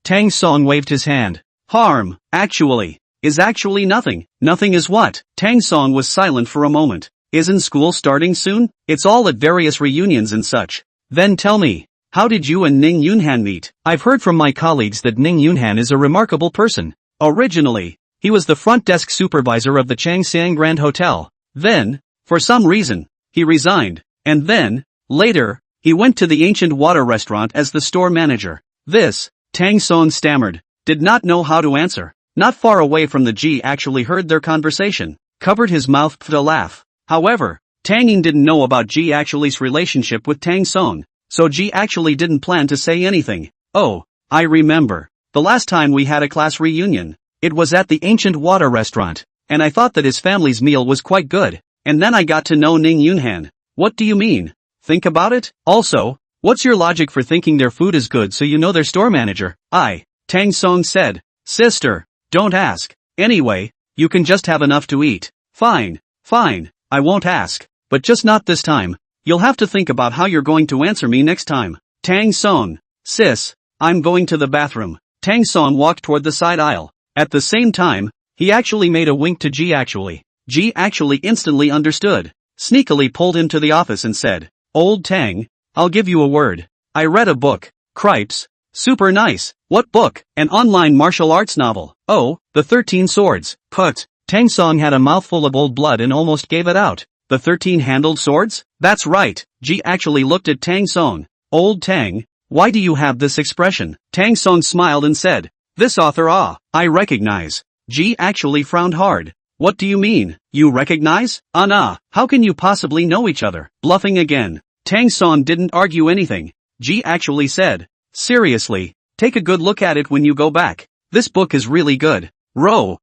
Tang Song waved his hand. Harm, is actually nothing. Nothing is what? Tang Song was silent for a moment. Isn't school starting soon? It's all at various reunions and such. Then tell me, how did you and Ning Yunhan meet? I've heard from my colleagues that Ning Yunhan is a remarkable person. Originally, he was the front desk supervisor of the Changxiang Grand Hotel. Then, for some reason, he resigned. And then, later, he went to the Ancient Water restaurant as the store manager. This, Tang Song stammered, did not know how to answer. Not far away from the Ji actually heard their conversation, covered his mouth with a laugh. However, Tang Yin didn't know about Ji actually's relationship with Tang Song, so Ji actually didn't plan to say anything. Oh, I remember. The last time we had a class reunion, it was at the Ancient Water restaurant, and I thought that his family's meal was quite good, and then I got to know Ning Yunhan. What do you mean? Think about it? Also, what's your logic for thinking their food is good so you know their store manager? Tang Song said. Sister, don't ask. Anyway, you can just have enough to eat. Fine, I won't ask. But just not this time. You'll have to think about how you're going to answer me next time. Tang Song. Sis, I'm going to the bathroom. Tang Song walked toward the side aisle. At the same time, he actually made a wink to Ji actually. Ji actually instantly understood. Sneakily pulled him to the office and said, Old Tang, I'll give you a word. I read a book. Cripes. Super nice. What book? An online martial arts novel. Oh, The 13 Swords. Put. Tang Song had a mouthful of old blood and almost gave it out. The 13-handled swords? That's right. Ji actually looked at Tang Song. Old Tang, why do you have this expression? Tang Song smiled and said, This author I recognize. Ji actually frowned hard. What do you mean? You recognize? Nah, how can you possibly know each other? Bluffing again. Tang Song didn't argue anything. Ji actually said, Seriously, take a good look at it when you go back. This book is really good. Row.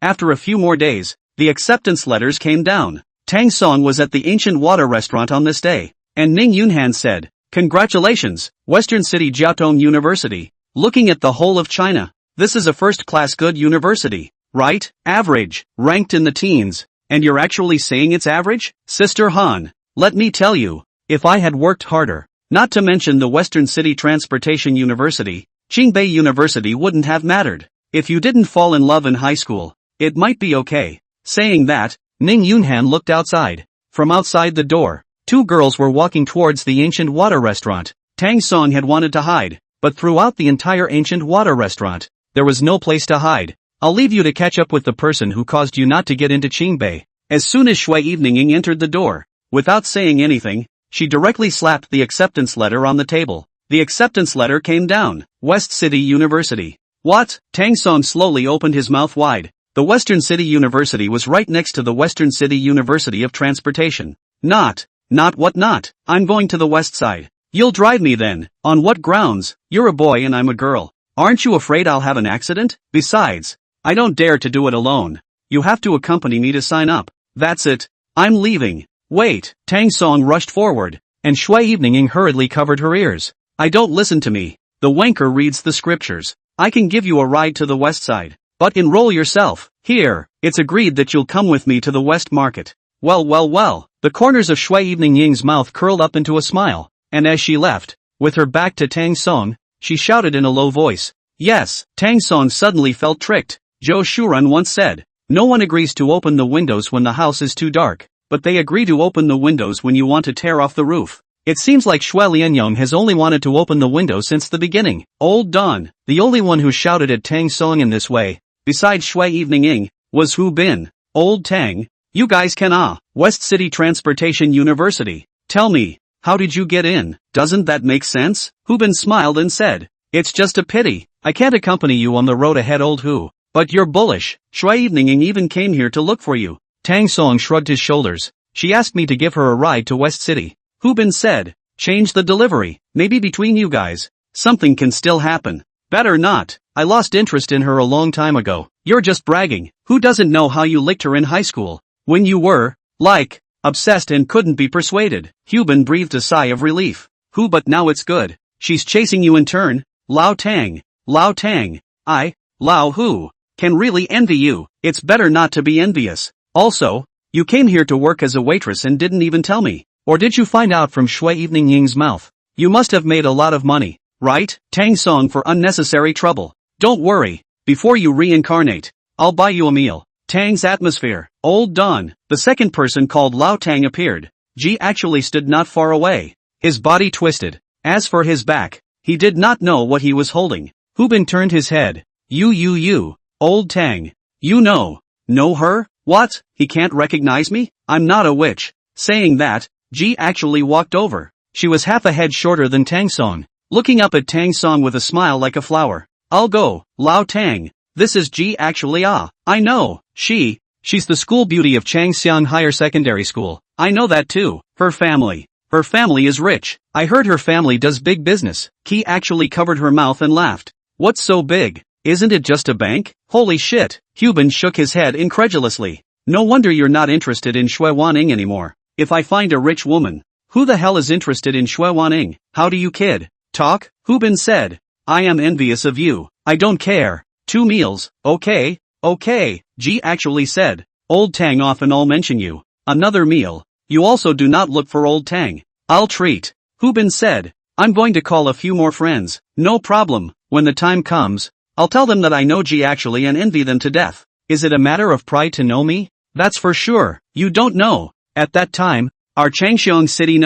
After a few more days, the acceptance letters came down. Tang Song was at the Ancient Water restaurant on this day, and Ning Yunhan said, Congratulations, Western City Jiaotong University. Looking at the whole of China, this is a first-class good university, right? Average, ranked in the teens, and you're actually saying it's average? Sister Han, let me tell you, if I had worked harder, not to mention the Western City Transportation University, Qingbei University wouldn't have mattered. If you didn't fall in love in high school, it might be okay. Saying that, Ning Yunhan looked outside. From outside the door, two girls were walking towards the Ancient Water restaurant. Tang Song had wanted to hide, but throughout the entire Ancient Water restaurant, there was no place to hide. I'll leave you to catch up with the person who caused you not to get into Qingbei. As soon as Shui Evening entered the door, without saying anything, she directly slapped the acceptance letter on the table. The acceptance letter came down. West City University. What? Tang Song slowly opened his mouth wide. The Western City University was right next to the Western City University of Transportation. Not what not? I'm going to the west side. You'll drive me then. On what grounds? You're a boy and I'm a girl. Aren't you afraid I'll have an accident? Besides, I don't dare to do it alone. You have to accompany me to sign up. That's it. I'm leaving. Wait. Tang Song rushed forward, and Shui Evening hurriedly covered her ears. I don't listen to me. The wanker reads the scriptures. I can give you a ride to the west side. But enroll yourself. Here, it's agreed that you'll come with me to the West Market. Well. The corners of Shui Evening Ying's mouth curled up into a smile, and as she left, with her back to Tang Song, she shouted in a low voice. Yes, Tang Song suddenly felt tricked. Zhou Shuren once said, no one agrees to open the windows when the house is too dark, but they agree to open the windows when you want to tear off the roof. It seems like Shui Lianyong has only wanted to open the window since the beginning. Old Don, the only one who shouted at Tang Song in this way, besides Shui Evening Ying, was Hu Bin. Old Tang, you guys can West City Transportation University. Tell me, how did you get in? Doesn't that make sense? Hu Bin smiled and said, it's just a pity, I can't accompany you on the road ahead old Hu. But you're bullish, Shui Evening Ying even came here to look for you. Tang Song shrugged his shoulders. She asked me to give her a ride to West City. Hu Bin said, change the delivery, maybe between you guys. Something can still happen. Better not, I lost interest in her a long time ago. You're just bragging. Who doesn't know how you licked her in high school? When you were, obsessed and couldn't be persuaded. Hu Bin breathed a sigh of relief. But now it's good. She's chasing you in turn. Lao Tang, I, Lao Hu, can really envy you. It's better not to be envious. Also, you came here to work as a waitress and didn't even tell me. Or did you find out from Shui Evening Ying's mouth? You must have made a lot of money, right? Tang Song for unnecessary trouble. Don't worry, before you reincarnate, I'll buy you a meal. Tang's atmosphere. Old Don, the second person called Lao Tang appeared. Ji actually stood not far away. His body twisted. As for his back, he did not know what he was holding. Hu Bin turned his head. You, Old Tang. You know her? What? He can't recognize me? I'm not a witch. Saying that, Ji actually walked over. She was half a head shorter than Tang Song, looking up at Tang Song with a smile like a flower. I'll go, Lao Tang. This is Ji actually I know, she's the school beauty of Changxiang Higher Secondary School. I know that too. Her family is rich. I heard her family does big business. Qi actually covered her mouth and laughed. What's so big? Isn't it just a bank? Holy shit. Hu Bin shook his head incredulously. No wonder you're not interested in Shui Waning anymore. If I find a rich woman, who the hell is interested in Shui Waning? How do you kid? Talk? Hu Bin said. I am envious of you. I don't care. 2 meals, okay. Ji actually said. Old Tang often all mention you. Another meal. You also do not look for Old Tang. I'll treat. Hu Bin said. I'm going to call a few more friends. No problem. When the time comes, I'll tell them that I know Ji actually and envy them to death. Is it a matter of pride to know me? That's for sure. You don't know. At that time, our Changxiang city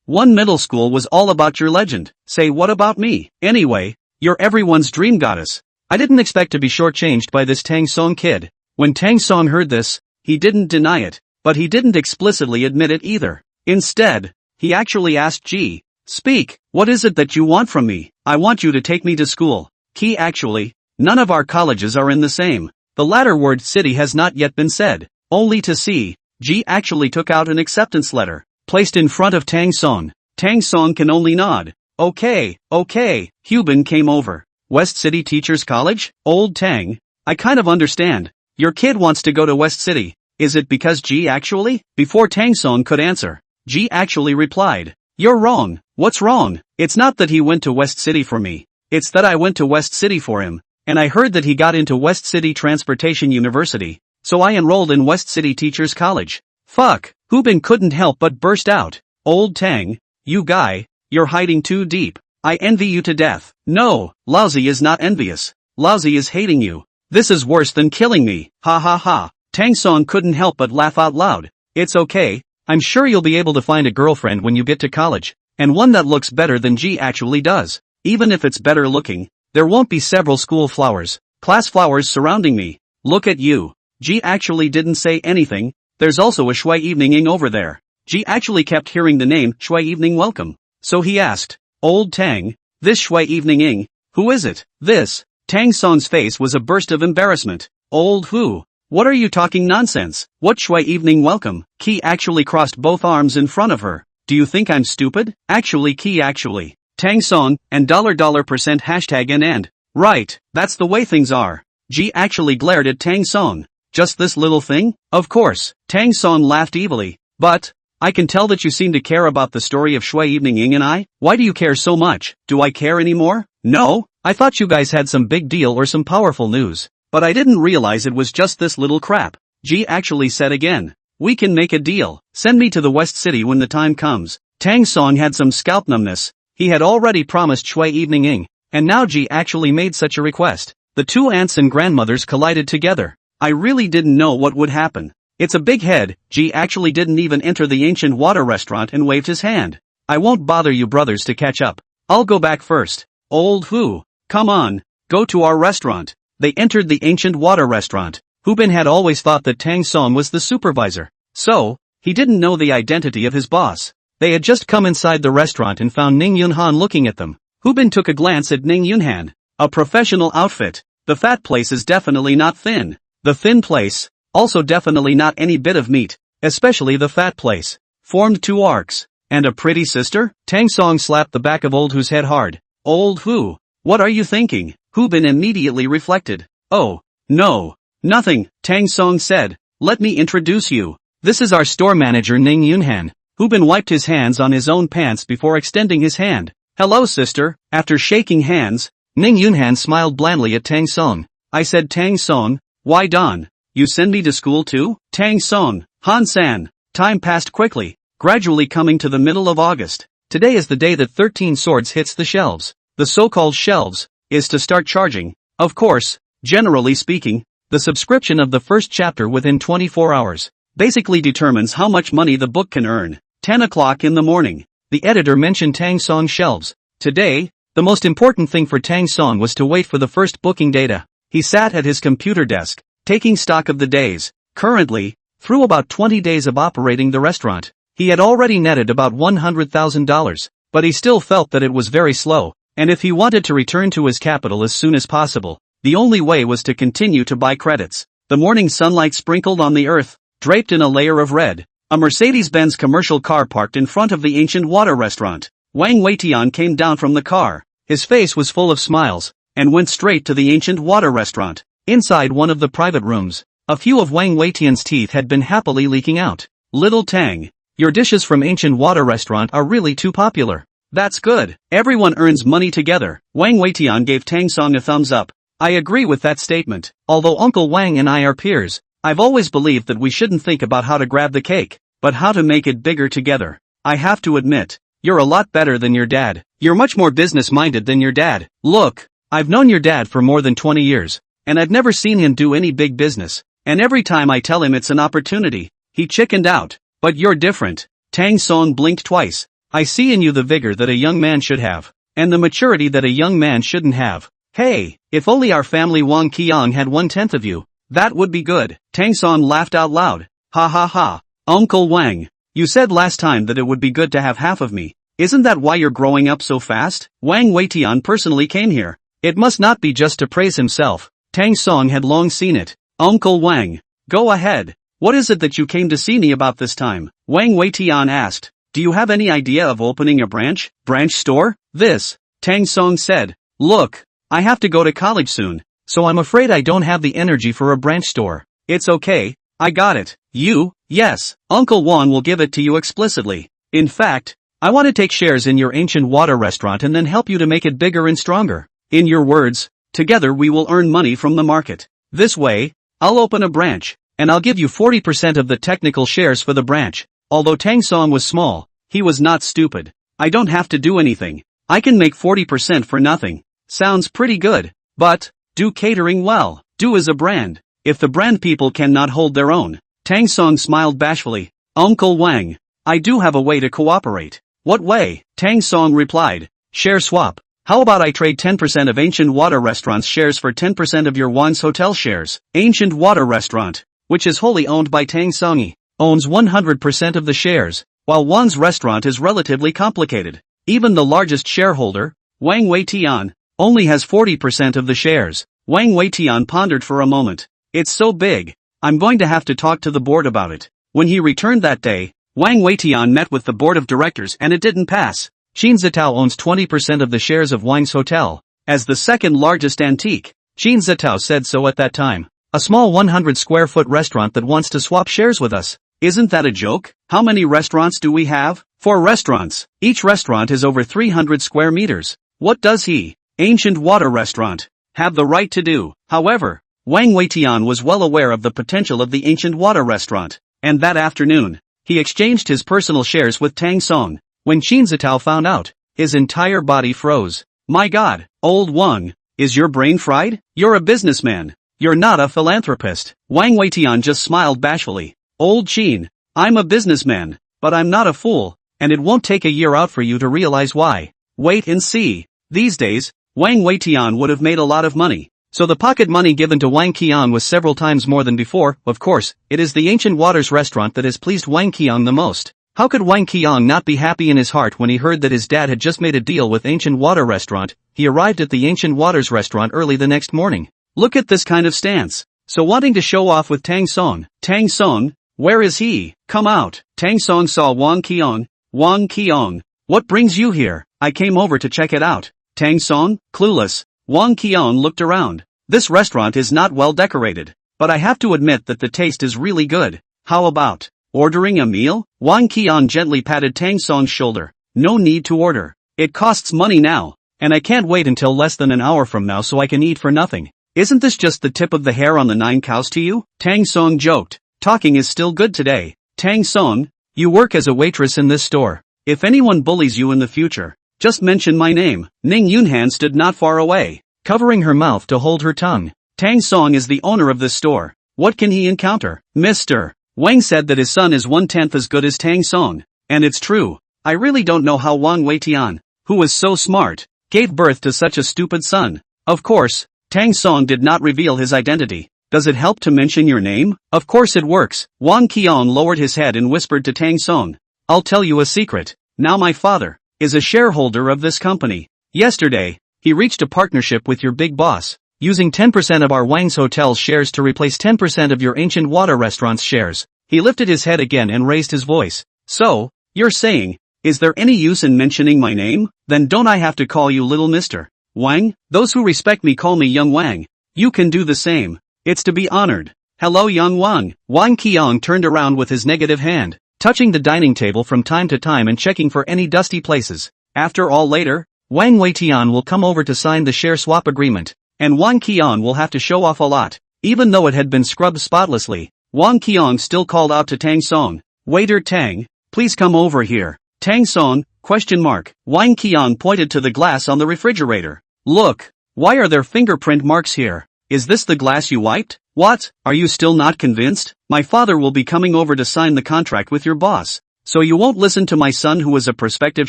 one middle school was all about your legend. Say what about me? Anyway, you're everyone's dream goddess. I didn't expect to be shortchanged by this Tang Song kid. When Tang Song heard this, he didn't deny it, but he didn't explicitly admit it either. Instead, he actually asked Ji, speak, what is it that you want from me? I want you to take me to school. Qi actually, none of our colleges are in the same. The latter word city has not yet been said. Only to see. Ji actually took out an acceptance letter, placed in front of Tang Song. Tang Song can only nod. Okay. Hu Bin came over. West City Teachers College? Old Tang, I kind of understand. Your kid wants to go to West City. Is it because Ji actually? Before Tang Song could answer, Ji actually replied. You're wrong. What's wrong? It's not that he went to West City for me. It's that I went to West City for him, and I heard that he got into West City Transportation University, so I enrolled in West City Teachers College. Fuck. Hu Bin couldn't help but burst out. Old Tang, you guy, you're hiding too deep. I envy you to death. No, Lousy is not envious. Lousy is hating you. This is worse than killing me. Ha ha ha. Tang Song couldn't help but laugh out loud. It's okay. I'm sure you'll be able to find a girlfriend when you get to college, and one that looks better than Ji actually does. Even if it's better looking, there won't be several school flowers, class flowers surrounding me. Look at you. Ji actually didn't say anything. There's also a Shui Evening over there. Ji actually kept hearing the name Shui Evening Welcome. So he asked, Old Tang, this Shui Evening, who is it? This. Tang Song's face was a burst of embarrassment. Old who? What are you talking nonsense? What Shui Evening Welcome? Qi actually crossed both arms in front of her. Do you think I'm stupid? Actually Qi actually. Tang Song, and $% hashtag and. Right, that's the way things are. Ji actually glared at Tang Song. Just this little thing? Of course. Tang Song laughed evilly. But I can tell that you seem to care about the story of Shui Evening Ying and I. Why do you care so much? Do I care anymore? No, I thought you guys had some big deal or some powerful news. But I didn't realize it was just this little crap. Ji actually said again. We can make a deal. Send me to the West City when the time comes. Tang Song had some scalp numbness. He had already promised Shui Evening Ying, and now Ji actually made such a request. The two aunts and grandmothers collided together. I really didn't know what would happen. It's a big head. Ji actually didn't even enter the ancient water restaurant and waved his hand. I won't bother you brothers to catch up. I'll go back first. Old Hu, come on, go to our restaurant. They entered the ancient water restaurant. Hubin had always thought that Tang Song was the supervisor. So, he didn't know the identity of his boss. They had just come inside the restaurant and found Ning Yunhan looking at them. Hubin took a glance at Ning Yunhan. A professional outfit. The fat place is definitely not thin. The thin place, also definitely not any bit of meat, especially the fat place. Formed two arcs. And a pretty sister? Tang Song slapped the back of Old Hu's head hard. Old Hu, what are you thinking? Hubin immediately reflected. Oh, no. Nothing, Tang Song said. Let me introduce you. This is our store manager Ning Yunhan. Hubin wiped his hands on his own pants before extending his hand. Hello sister. After shaking hands, Ning Yunhan smiled blandly at Tang Song. I said Tang Song, why Don? You send me to school too? Tang Song, Han-san. Time passed quickly, gradually coming to the middle of August. Today is the day that 13 Swords hits the shelves. The so-called shelves is to start charging. Of course, generally speaking, the subscription of the first chapter within 24 hours basically determines how much money the book can earn. 10 o'clock in the morning. The editor mentioned Tang Song's shelves. Today, the most important thing for Tang Song was to wait for the first booking data. He sat at his computer desk, taking stock of the days. Currently, through about 20 days of operating the restaurant, he had already netted about $100,000, but he still felt that it was very slow, and if he wanted to return to his capital as soon as possible, the only way was to continue to buy credits. The morning sunlight sprinkled on the earth, draped in a layer of red. A Mercedes-Benz commercial car parked in front of the ancient water restaurant. Wang Weitian came down from the car. His face was full of smiles, and went straight to the ancient water restaurant. Inside one of the private rooms, a few of Wang Weitian's teeth had been happily leaking out. Little Tang, your dishes from ancient water restaurant are really too popular. That's good. Everyone earns money together. Wang Weitian gave Tang Song a thumbs up. I agree with that statement. Although Uncle Wang and I are peers, I've always believed that we shouldn't think about how to grab the cake, but how to make it bigger together. I have to admit, you're a lot better than your dad. You're much more business-minded than your dad. Look, I've known your dad for more than 20 years, and I've never seen him do any big business, and every time I tell him it's an opportunity, he chickened out. But you're different. Tang Song blinked twice. I see in you the vigor that a young man should have, and the maturity that a young man shouldn't have. Hey, if only our family Wang Qiang had 1/10 of you, that would be good. Tang Song laughed out loud. Ha ha ha. Uncle Wang, you said last time that it would be good to have half of me. Isn't that why you're growing up so fast? Wang Weitian personally came here. It must not be just to praise himself. Tang Song had long seen it. Uncle Wang, go ahead. What is it that you came to see me about this time? Wang Weitian asked. Do you have any idea of opening a branch store? This, Tang Song said. Look, I have to go to college soon, so I'm afraid I don't have the energy for a branch store. It's okay, I got it. Yes, Uncle Wan will give it to you explicitly. In fact, I want to take shares in your ancient water restaurant and then help you to make it bigger and stronger. In your words, together we will earn money from the market. This way, I'll open a branch, and I'll give you 40% of the technical shares for the branch. Although Tang Song was small, he was not stupid. I don't have to do anything. I can make 40% for nothing. Sounds pretty good. But, do catering well. Do is a brand. If the brand people cannot hold their own. Tang Song smiled bashfully. Uncle Wang, I do have a way to cooperate. What way? Tang Song replied. Share swap. How about I trade 10% of Ancient Water Restaurant's shares for 10% of your Wan's hotel shares? Ancient Water Restaurant, which is wholly owned by Tang Songi, owns 100% of the shares, while Wan's restaurant is relatively complicated. Even the largest shareholder, Wang Weitian, only has 40% of the shares. Wang Weitian pondered for a moment. It's so big, I'm going to have to talk to the board about it. When he returned that day, Wang Weitian met with the board of directors and it didn't pass. Qin Zitao owns 20% of the shares of Wang's hotel. As the second largest antique, Qin Zitao said so at that time. A small 100 square foot restaurant that wants to swap shares with us. Isn't that a joke? How many restaurants do we have? 4 restaurants. Each restaurant is over 300 square meters. What does he, ancient water restaurant, have the right to do? However, Wang Weitian was well aware of the potential of the ancient water restaurant, and that afternoon, he exchanged his personal shares with Tang Song. When Qin Zitao found out, his entire body froze. My God, old Wang, is your brain fried? You're a businessman. You're not a philanthropist. Wang Weitian just smiled bashfully. Old Qin, I'm a businessman, but I'm not a fool, and it won't take a year out for you to realize why. Wait and see. These days, Wang Weitian would have made a lot of money. So the pocket money given to Wang Qiang was several times more than before. Of course, it is the Ancient Waters restaurant that has pleased Wang Qiang the most. How could Wang Qiang not be happy in his heart when he heard that his dad had just made a deal with Ancient Water restaurant? He arrived at the Ancient Waters restaurant early the next morning. Look at this kind of stance. So wanting to show off with Tang Song. Tang Song, where is he? Come out. Tang Song saw Wang Qiang. Wang Qiang, what brings you here? I came over to check it out. Tang Song, clueless. Wang Qiang looked around. This restaurant is not well decorated, but I have to admit that the taste is really good. How about ordering a meal? Wang Qiang gently patted Tang Song's shoulder. No need to order. It costs money now, and I can't wait until less than an hour from now so I can eat for nothing. Isn't this just the tip of the hair on the 9 cows to you? Tang Song joked. Talking is still good today. Tang Song, you work as a waitress in this store. If anyone bullies you in the future, just mention my name. Ning Yunhan stood not far away, covering her mouth to hold her tongue. Tang Song is the owner of this store. What can he encounter? Mr. Wang said that his son is 1/10 as good as Tang Song. And it's true. I really don't know how Wang Weitian, who was so smart, gave birth to such a stupid son. Of course, Tang Song did not reveal his identity. Does it help to mention your name? Of course it works. Wang Qiang lowered his head and whispered to Tang Song. I'll tell you a secret. Now my father is a shareholder of this company. Yesterday, he reached a partnership with your big boss, using 10% of our Wang's Hotel's shares to replace 10% of your Ancient Water Restaurant's shares. He lifted his head again and raised his voice. So, you're saying, is there any use in mentioning my name? Then don't I have to call you Little Mr. Wang? Those who respect me call me Young Wang. You can do the same. It's to be honored. Hello Young Wang. Wang Qiang turned around with his negative hand, touching the dining table from time to time and checking for any dusty places. After all, later, Wang Weitian will come over to sign the share swap agreement, and Wang Qiang will have to show off a lot. Even though it had been scrubbed spotlessly, Wang Qiang still called out to Tang Song. Waiter Tang, please come over here. Tang Song, ? Wang Qiang pointed to the glass on the refrigerator. Look, why are there fingerprint marks here? Is this the glass you wiped? What? Are you still not convinced? My father will be coming over to sign the contract with your boss. So you won't listen to my son who is a prospective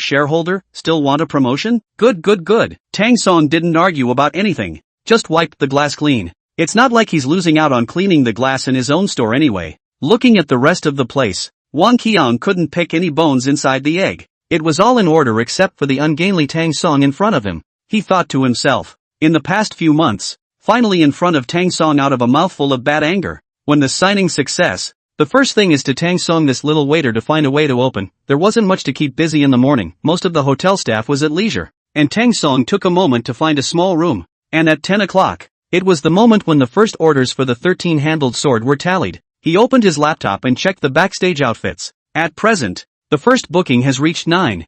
shareholder? Still want a promotion? Good. Tang Song didn't argue about anything, just wiped the glass clean. It's not like he's losing out on cleaning the glass in his own store anyway. Looking at the rest of the place, Wang Qiang couldn't pick any bones inside the egg. It was all in order except for the ungainly Tang Song in front of him. He thought to himself. In the past few months, finally in front of Tang Song out of a mouthful of bad anger. When the signing success, the first thing is to Tang Song this little waiter to find a way to open. There wasn't much to keep busy in the morning. Most of the hotel staff was at leisure, and Tang Song took a moment to find a small room. And at 10 o'clock, it was the moment when the first orders for the 13-handled sword were tallied. He opened his laptop and checked the backstage outfits. At present, the first booking has reached 9,000.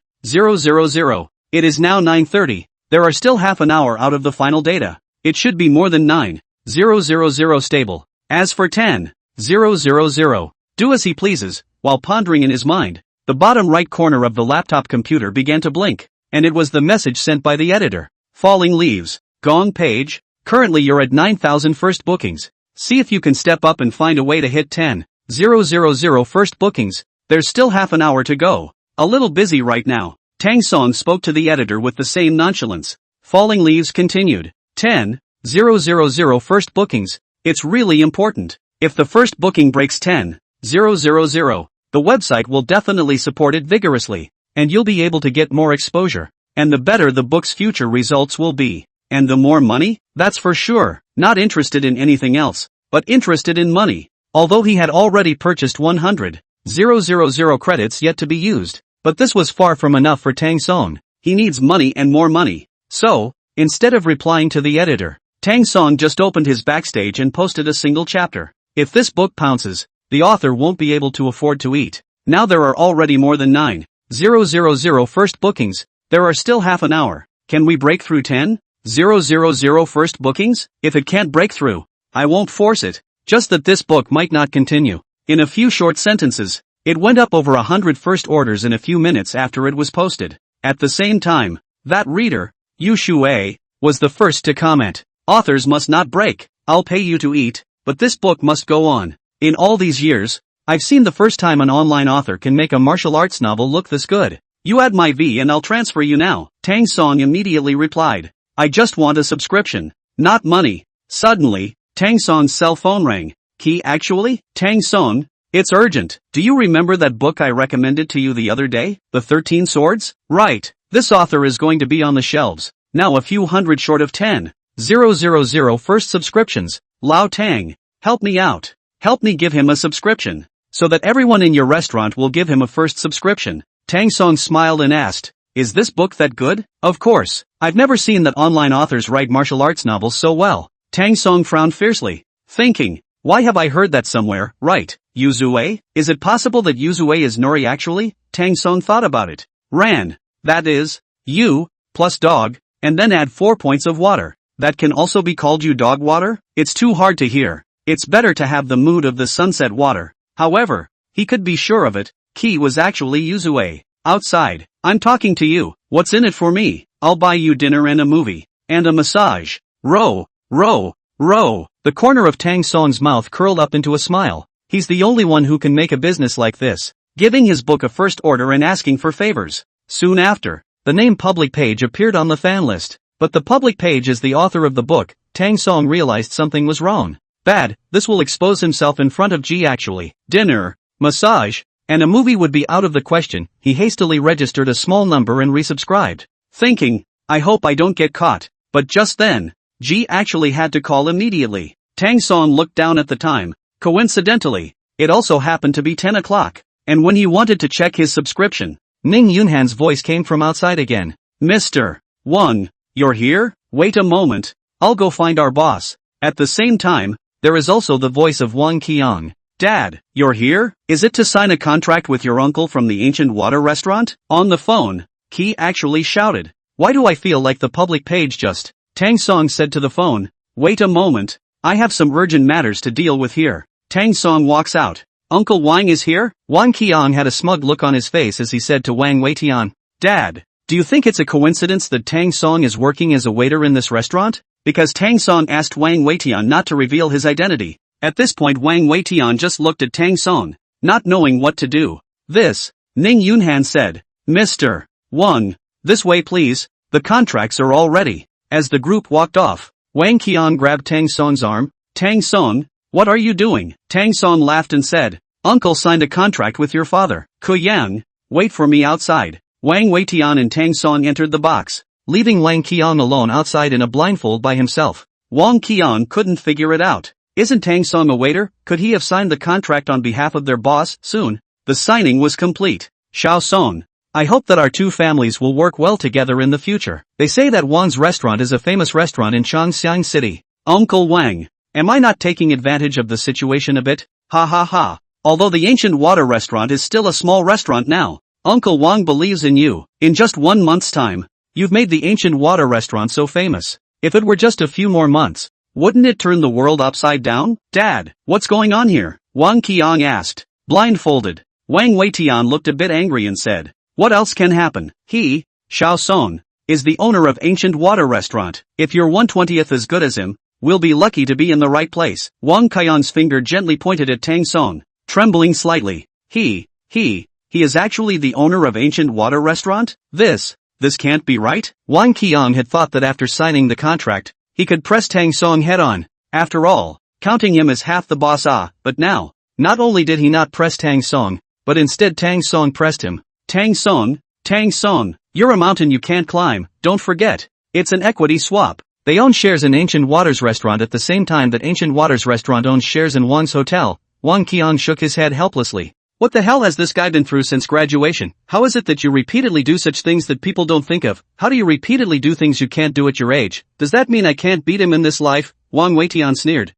It is now 9:30. There are still half an hour out of the final data. It should be more than 9,000 stable. As for 10,000, do as he pleases. While pondering in his mind, the bottom right corner of the laptop computer began to blink, and it was the message sent by the editor. Falling leaves. Gong page. Currently you're at 9,000 first bookings. See if you can step up and find a way to hit 10,000 first bookings. There's still half an hour to go. A little busy right now. Tang Song spoke to the editor with the same nonchalance. Falling leaves continued. 10,000 first bookings. It's really important. If the first booking breaks 10,000, the website will definitely support it vigorously, and you'll be able to get more exposure. And the better the book's future results will be. And the more money? That's for sure. Not interested in anything else, but interested in money. Although he had already purchased 100,000 credits yet to be used. But this was far from enough for Tang Song. He needs money and more money. So, instead of replying to the editor, Tang Song just opened his backstage and posted a single chapter. If this book pounces, the author won't be able to afford to eat. Now there are already more than 9,000 first bookings. There are still half an hour. Can we break through 10,000 first bookings? If it can't break through, I won't force it. Just that this book might not continue. In a few short sentences, it went up over 100 first orders in a few minutes after it was posted. At the same time, that reader, Yu Shuei, was the first to comment. Authors must not break. I'll pay you to eat, but this book must go on. In all these years, I've seen the first time an online author can make a martial arts novel look this good. You add my V and I'll transfer you now. Tang Song immediately replied. I just want a subscription, not money. Suddenly, Tang Song's cell phone rang. Key actually? Tang Song, it's urgent. Do you remember that book I recommended to you the other day? The 13 Swords? Right. This author is going to be on the shelves. Now a few hundred short of 10,000 first subscriptions. Lao Tang, help me out. Help me give him a subscription, so that everyone in your restaurant will give him a first subscription. Tang Song smiled and asked, is this book that good? Of course. I've never seen that online authors write martial arts novels so well. Tang Song frowned fiercely, thinking, why have I heard that somewhere? Right. Yuzue? Is it possible that Yuzue is Nori actually? Tang Song thought about it. Ran. That is, you, plus dog, and then add 4 points of water. That can also be called you dog water? It's too hard to hear. It's better to have the mood of the sunset water. However, he could be sure of it. Ki was actually Yuzue. Outside. I'm talking to you. What's in it for me? I'll buy you dinner and a movie. And a massage. Row. The corner of Tang Song's mouth curled up into a smile. He's the only one who can make a business like this. Giving his book a first order and asking for favors. Soon after, the name public page appeared on the fan list. But the public page is the author of the book. Tang Song realized something was wrong. Bad, this will expose himself in front of G actually. Dinner, massage, and a movie would be out of the question. He hastily registered a small number and resubscribed. Thinking, I hope I don't get caught. But just then, G actually had to call immediately. Tang Song looked down at the time. Coincidentally, it also happened to be 10 o'clock. And when he wanted to check his subscription, Ning Yunhan's voice came from outside again. Mr. Wang, you're here? Wait a moment. I'll go find our boss. At the same time, there is also the voice of Wang Qiang. Dad, you're here? Is it to sign a contract with your uncle from the Ancient Water Restaurant? On the phone, Qi actually shouted. Why do I feel like the public page just? Tang Song said to the phone. Wait a moment. I have some urgent matters to deal with here. Tang Song walks out. Uncle Wang is here? Wang Qiang had a smug look on his face as he said to Wang Weitian. Dad, do you think it's a coincidence that Tang Song is working as a waiter in this restaurant? Because Tang Song asked Wang Weitian not to reveal his identity. At this point Wang Weitian just looked at Tang Song, not knowing what to do. This, Ning Yunhan said. Mr. Wang, this way please, the contracts are all ready. As the group walked off, Wang Qian grabbed Tang Song's arm. Tang Song, what are you doing? Tang Song laughed and said, Uncle signed a contract with your father. Kuyang, wait for me outside. Wang Weitian and Tang Song entered the box, leaving Wang Qian alone outside in a blindfold by himself. Wang Qian couldn't figure it out. Isn't Tang Song a waiter? Could he have signed the contract on behalf of their boss? Soon, the signing was complete. Xiao Song, I hope that our two families will work well together in the future. They say that Wang's restaurant is a famous restaurant in Changxiang City. Uncle Wang, am I not taking advantage of the situation a bit? Ha ha ha. Although the Ancient Water Restaurant is still a small restaurant now, Uncle Wang believes in you. In just 1 month's time, you've made the Ancient Water Restaurant so famous. If it were just a few more months, wouldn't it turn the world upside down? Dad, what's going on here? Wang Qiang asked. Blindfolded, Wang Weitian looked a bit angry and said, what else can happen? He, Xiao Song, is the owner of Ancient Water Restaurant. If you're 1/20th as good as him, we'll be lucky to be in the right place. Wang Qian's finger gently pointed at Tang Song, trembling slightly. He is actually the owner of Ancient Water Restaurant? This can't be right? Wang Qiang had thought that after signing the contract, he could press Tang Song head on. After all, counting him as half the boss but now, not only did he not press Tang Song, but instead Tang Song pressed him. Tang Song, you're a mountain you can't climb, don't forget. It's an equity swap. They own shares in Ancient Waters Restaurant at the same time that Ancient Waters Restaurant owns shares in Wang's hotel. Wang Qiang shook his head helplessly. What the hell has this guy been through since graduation? How is it that you repeatedly do such things that people don't think of? How do you repeatedly do things you can't do at your age? Does that mean I can't beat him in this life? Wang Weitian sneered.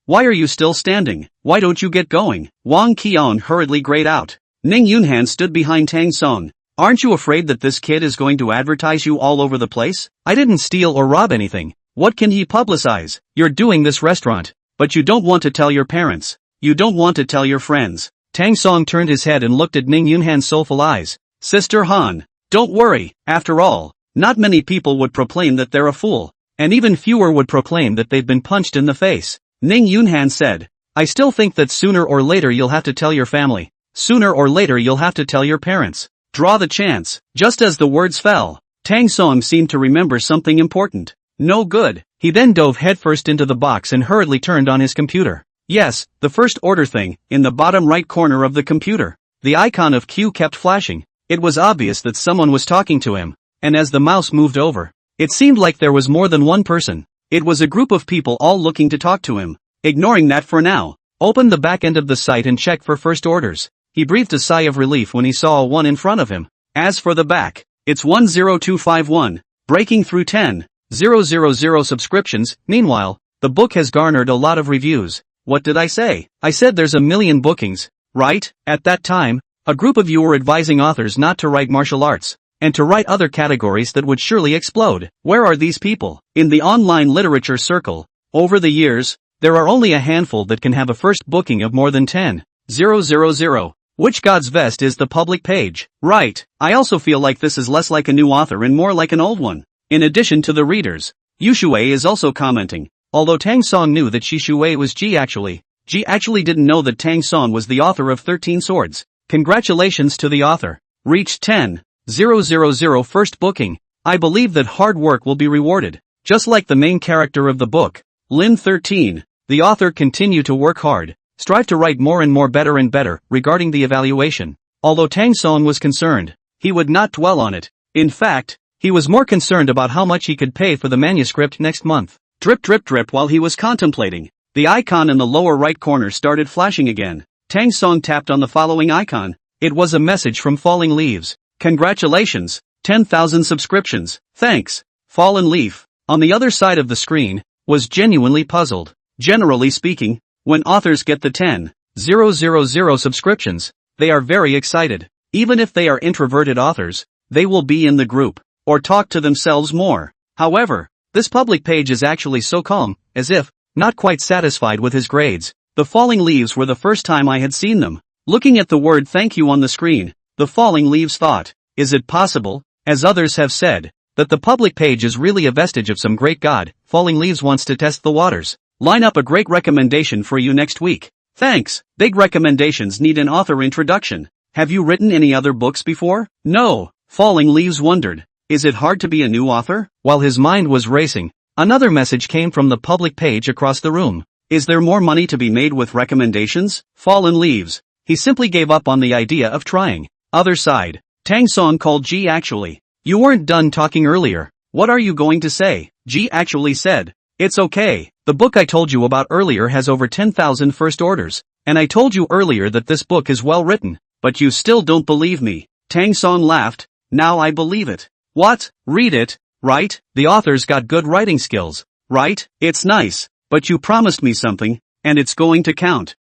Why are you still standing? Why don't you get going? Wang Qian hurriedly grayed out. Ning Yunhan stood behind Tang Song. Aren't you afraid that this kid is going to advertise you all over the place? I didn't steal or rob anything. What can he publicize? You're doing this restaurant. But you don't want to tell your parents. You don't want to tell your friends. Tang Song turned his head and looked at Ning Yunhan's soulful eyes. Sister Han, don't worry. After all, not many people would proclaim that they're a fool. And even fewer would proclaim that they've been punched in the face. Ning Yunhan said, I still think that sooner or later you'll have to tell your family. Sooner or later you'll have to tell your parents. Draw the chance. Just as the words fell, Tang Song seemed to remember something important. No good. He then dove headfirst into the box and hurriedly turned on his computer. Yes, the first order thing, in the bottom right corner of the computer. The icon of Q kept flashing. It was obvious that someone was talking to him, and as the mouse moved over, it seemed like there was more than one person. It was a group of people all looking to talk to him. Ignoring that for now, open the back end of the site and check for first orders. He breathed a sigh of relief when he saw a 1 in front of him. As for the back, it's 10251, breaking through 10,000 subscriptions. Meanwhile, the book has garnered a lot of reviews. What did I say? I said there's 1 million bookings, right? At that time, a group of you were advising authors not to write martial arts, and to write other categories that would surely explode. Where are these people? In the online literature circle, over the years, there are only a handful that can have a first booking of more than 10,000. Which god's vest is the public page? Right, I also feel like this is less like a new author and more like an old one. In addition to the readers, Yu Shui is also commenting. Although Tang Song knew that Shi Shui was Ji actually didn't know that Tang Song was the author of 13 Swords. Congratulations to the author. Reached 10,000 first booking. I believe that hard work will be rewarded. Just like the main character of the book, Lin 13, the author continued to work hard, strive to write more and more better and better regarding the evaluation. Although Tang Song was concerned, he would not dwell on it. In fact, he was more concerned about how much he could pay for the manuscript next month. Drip drip drip. While he was contemplating, the icon in the lower right corner started flashing again. Tang Song tapped on the following icon. It was a message from Falling Leaves. Congratulations, 10,000 subscriptions. Thanks, Fallen Leaf. On the other side of the screen, was genuinely puzzled. Generally speaking, when authors get the 10,000 subscriptions, they are very excited. Even if they are introverted authors, they will be in the group, or talk to themselves more. However, this public page is actually so calm, as if, not quite satisfied with his grades. The Falling Leaves were the first time I had seen them. Looking at the word thank you on the screen, the Falling Leaves thought, is it possible, as others have said, that the public page is really a vestige of some great god? Falling Leaves wants to test the waters. Line up a great recommendation for you next week. Thanks. Big recommendations need an author introduction. Have you written any other books before? No. Falling Leaves wondered. Is it hard to be a new author? While his mind was racing, another message came from the public page across the room. Is there more money to be made with recommendations? Fallen Leaves. He simply gave up on the idea of trying. Other side. Tang Song called Ji actually. You weren't done talking earlier. What are you going to say? Ji actually said. It's okay. The book I told you about earlier has over 10,000 first orders. And I told you earlier that this book is well written. But you still don't believe me. Tang Song laughed. Now I believe it. What? Read it, right? The author's got good writing skills, right? It's nice, but you promised me something, and it's going to count.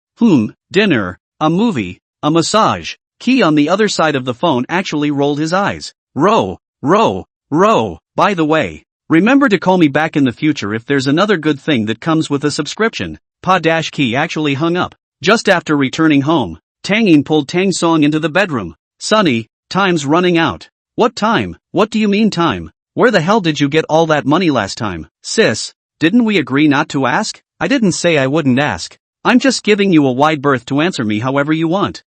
Dinner, a movie, a massage. Key on the other side of the phone actually rolled his eyes. Row. By the way, remember to call me back in the future if there's another good thing that comes with a subscription. Key actually hung up. Just after returning home, Tang Yin pulled Tang Song into the bedroom. Sonny, time's running out. What time? What do you mean time? Where the hell did you get all that money last time? Sis, didn't we agree not to ask? I didn't say I wouldn't ask. I'm just giving you a wide berth to answer me however you want.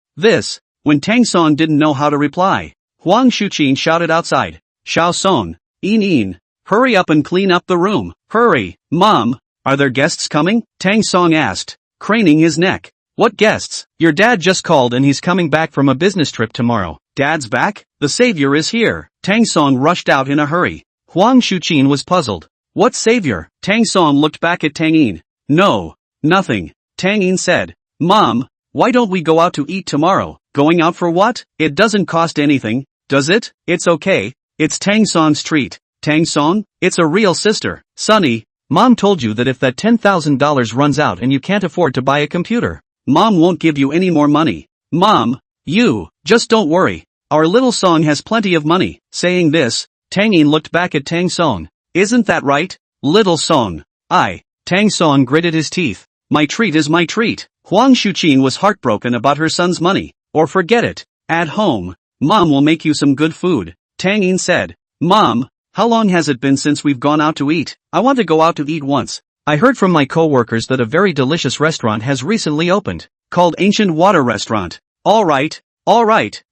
When Tang Song didn't know how to reply, Huang Shuqin shouted outside. Xiao Song, Yin, hurry up and clean up the room. Hurry, Mom, are there guests coming? Tang Song asked, craning his neck. What guests? Your dad just called and he's coming back from a business trip tomorrow. Dad's back? The savior is here. Tang Song rushed out in a hurry. Huang Shuqin was puzzled. What savior? Tang Song looked back at Tang Yin. No, nothing. Tang Yin said. Mom, why don't we go out to eat tomorrow? Going out for what? It doesn't cost anything, does it? It's okay. It's Tang Song's treat. Tang Song? It's a real sister. Sonny, Mom told you that if that $10,000 runs out and you can't afford to buy a computer, Mom won't give you any more money. Mom, you, just don't worry. Our little Song has plenty of money. Saying this, Tang Yin looked back at Tang Song. Isn't that right, little Song? Tang Song gritted his teeth. My treat is my treat. Huang Shuqin was heartbroken about her son's money. Or forget it. At home, Mom will make you some good food. Tang Yin said. Mom, how long has it been since we've gone out to eat? I want to go out to eat once. I heard from my co-workers that a very delicious restaurant has recently opened, called Ancient Water Restaurant. Alright,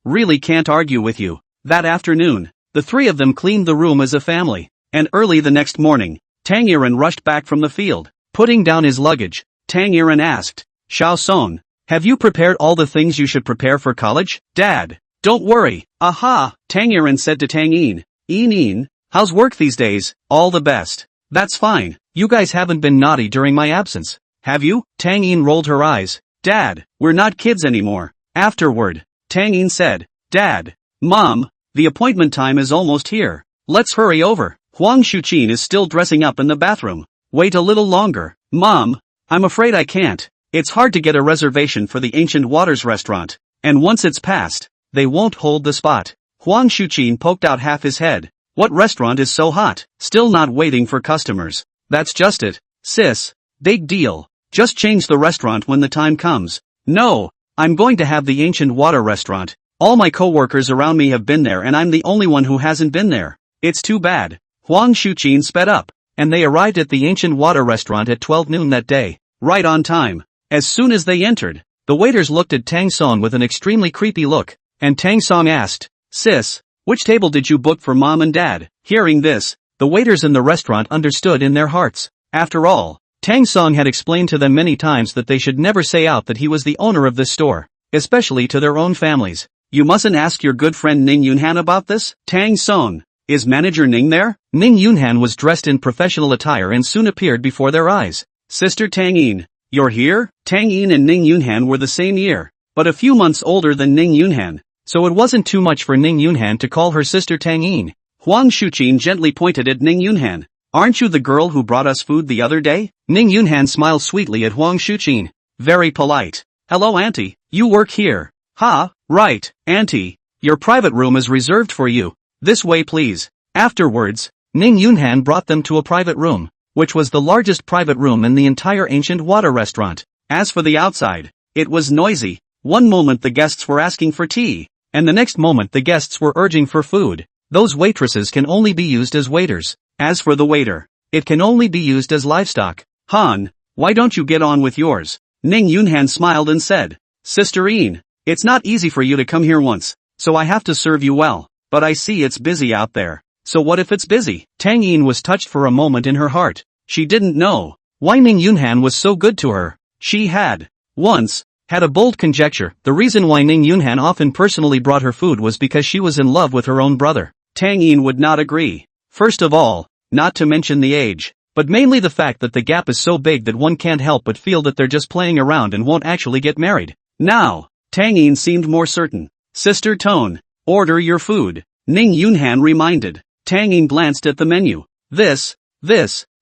really can't argue with you. That afternoon, the three of them cleaned the room as a family, and early the next morning, Tang Yiren rushed back from the field. Putting down his luggage, Tang Yiren asked, Xiao Song, have you prepared all the things you should prepare for college? Dad, don't worry. Aha, Tang Yiren said to Tang Yin. Yin, how's work these days? All the best. That's fine. You guys haven't been naughty during my absence, have you? Tang Yin rolled her eyes. Dad, we're not kids anymore. Afterward, Tang Yin said, Dad, Mom, the appointment time is almost here. Let's hurry over. Huang Shuqin is still dressing up in the bathroom. Wait a little longer. Mom, I'm afraid I can't. It's hard to get a reservation for the Ancient Waters restaurant, and once it's passed, they won't hold the spot. Huang Shuqin poked out half his head. What restaurant is so hot? Still not waiting for customers. That's just it. Sis, big deal. Just change the restaurant when the time comes. No, I'm going to have the Ancient Water restaurant. All my co-workers around me have been there and I'm the only one who hasn't been there. It's too bad. Huang Shuqin sped up, and they arrived at the Ancient Water restaurant at 12 noon that day, right on time. As soon as they entered, the waiters looked at Tang Song with an extremely creepy look, and Tang Song asked, Sis, which table did you book for Mom and Dad? Hearing this, the waiters in the restaurant understood in their hearts. After all, Tang Song had explained to them many times that they should never say out that he was the owner of this store, especially to their own families. You mustn't ask your good friend Ning Yunhan about this? Tang Song, is manager Ning there? Ning Yunhan was dressed in professional attire and soon appeared before their eyes. Sister Tang Yin, you're here? Tang Yin and Ning Yunhan were the same year, but a few months older than Ning Yunhan, so it wasn't too much for Ning Yunhan to call her sister Tang Yin. Huang Shuqin gently pointed at Ning Yunhan. Aren't you the girl who brought us food the other day? Ning Yunhan smiled sweetly at Huang Shuqin. Very polite. Hello auntie, you work here. Ha, right, auntie. Your private room is reserved for you. This way please. Afterwards, Ning Yunhan brought them to a private room, which was the largest private room in the entire Ancient Water restaurant. As for the outside, it was noisy. One moment the guests were asking for tea, and the next moment the guests were urging for food. Those waitresses can only be used as waiters. As for the waiter, it can only be used as livestock. Han, why don't you get on with yours? Ning Yunhan smiled and said, Sister Yin, it's not easy for you to come here once, so I have to serve you well, but I see it's busy out there. So what if it's busy? Tang Yin was touched for a moment in her heart. She didn't know why Ning Yunhan was so good to her. She had, once, had a bold conjecture. The reason why Ning Yunhan often personally brought her food was because she was in love with her own brother. Tang Yin would not agree. First of all, not to mention the age, but mainly the fact that the gap is so big that one can't help but feel that they're just playing around and won't actually get married. Now, Tang Yin seemed more certain. Sister Tone, order your food, Ning Yunhan reminded. Tang Yin glanced at the menu. This,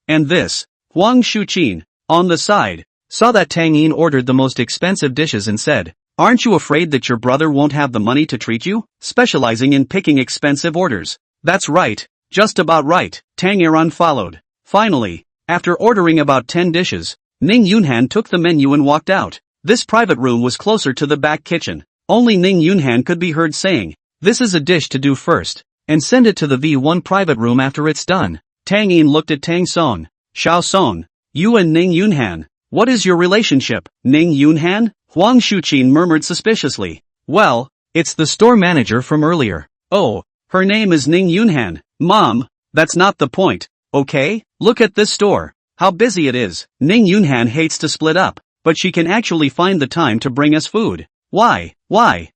and this. Huang Shuqin, on the side, saw that Tang Yin ordered the most expensive dishes and said, Aren't you afraid that your brother won't have the money to treat you? Specializing in picking expensive orders. That's right. Just about right, Tang Yiren followed. Finally, after ordering about 10 dishes, Ning Yunhan took the menu and walked out. This private room was closer to the back kitchen. Only Ning Yunhan could be heard saying, This is a dish to do first, and send it to the V1 private room after it's done. Tang Yin looked at Tang Song. Xiao Song, you and Ning Yunhan, what is your relationship? Ning Yunhan? Huang Shuqin murmured suspiciously. Well, it's the store manager from earlier. Oh, her name is Ning Yunhan. Mom, that's not the point, okay? Look at this store. How busy it is. Ning Yunhan hates to split up, but she can actually find the time to bring us food. Why?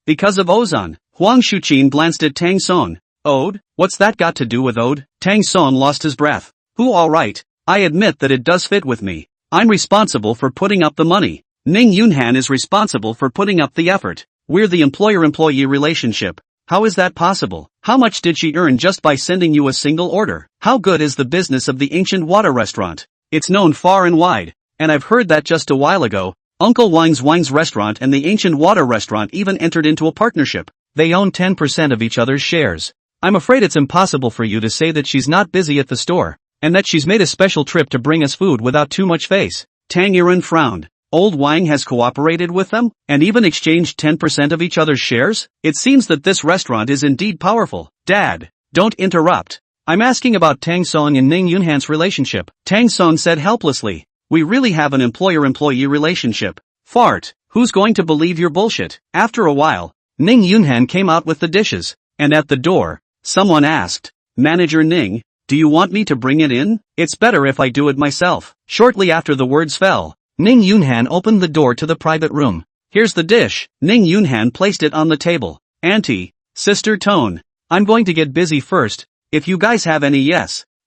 Because of Ozan. Huang Shuqin glanced at Tang Song. Ode? What's that got to do with Ode? Tang Song lost his breath. Alright, I admit that it does fit with me. I'm responsible for putting up the money. Ning Yunhan is responsible for putting up the effort. We're the employer-employee relationship. How is that possible? How much did she earn just by sending you a single order? How good is the business of the Ancient Water restaurant? It's known far and wide, and I've heard that just a while ago. Uncle Wang's restaurant and the Ancient Water restaurant even entered into a partnership. They own 10% of each other's shares. I'm afraid it's impossible for you to say that she's not busy at the store, and that she's made a special trip to bring us food without too much face. Tang Yiren frowned. Old Wang has cooperated with them, and even exchanged 10% of each other's shares? It seems that this restaurant is indeed powerful. Dad, don't interrupt. I'm asking about Tang Song and Ning Yunhan's relationship. Tang Song said helplessly. We really have an employer-employee relationship. Fart, who's going to believe your bullshit? After a while, Ning Yunhan came out with the dishes, and at the door, someone asked, Manager Ning, do you want me to bring it in? It's better if I do it myself. Shortly after the words fell, Ning Yunhan opened the door to the private room. Here's the dish. Ning Yunhan placed it on the table. Auntie, Sister Tone, I'm going to get busy first. If you guys have any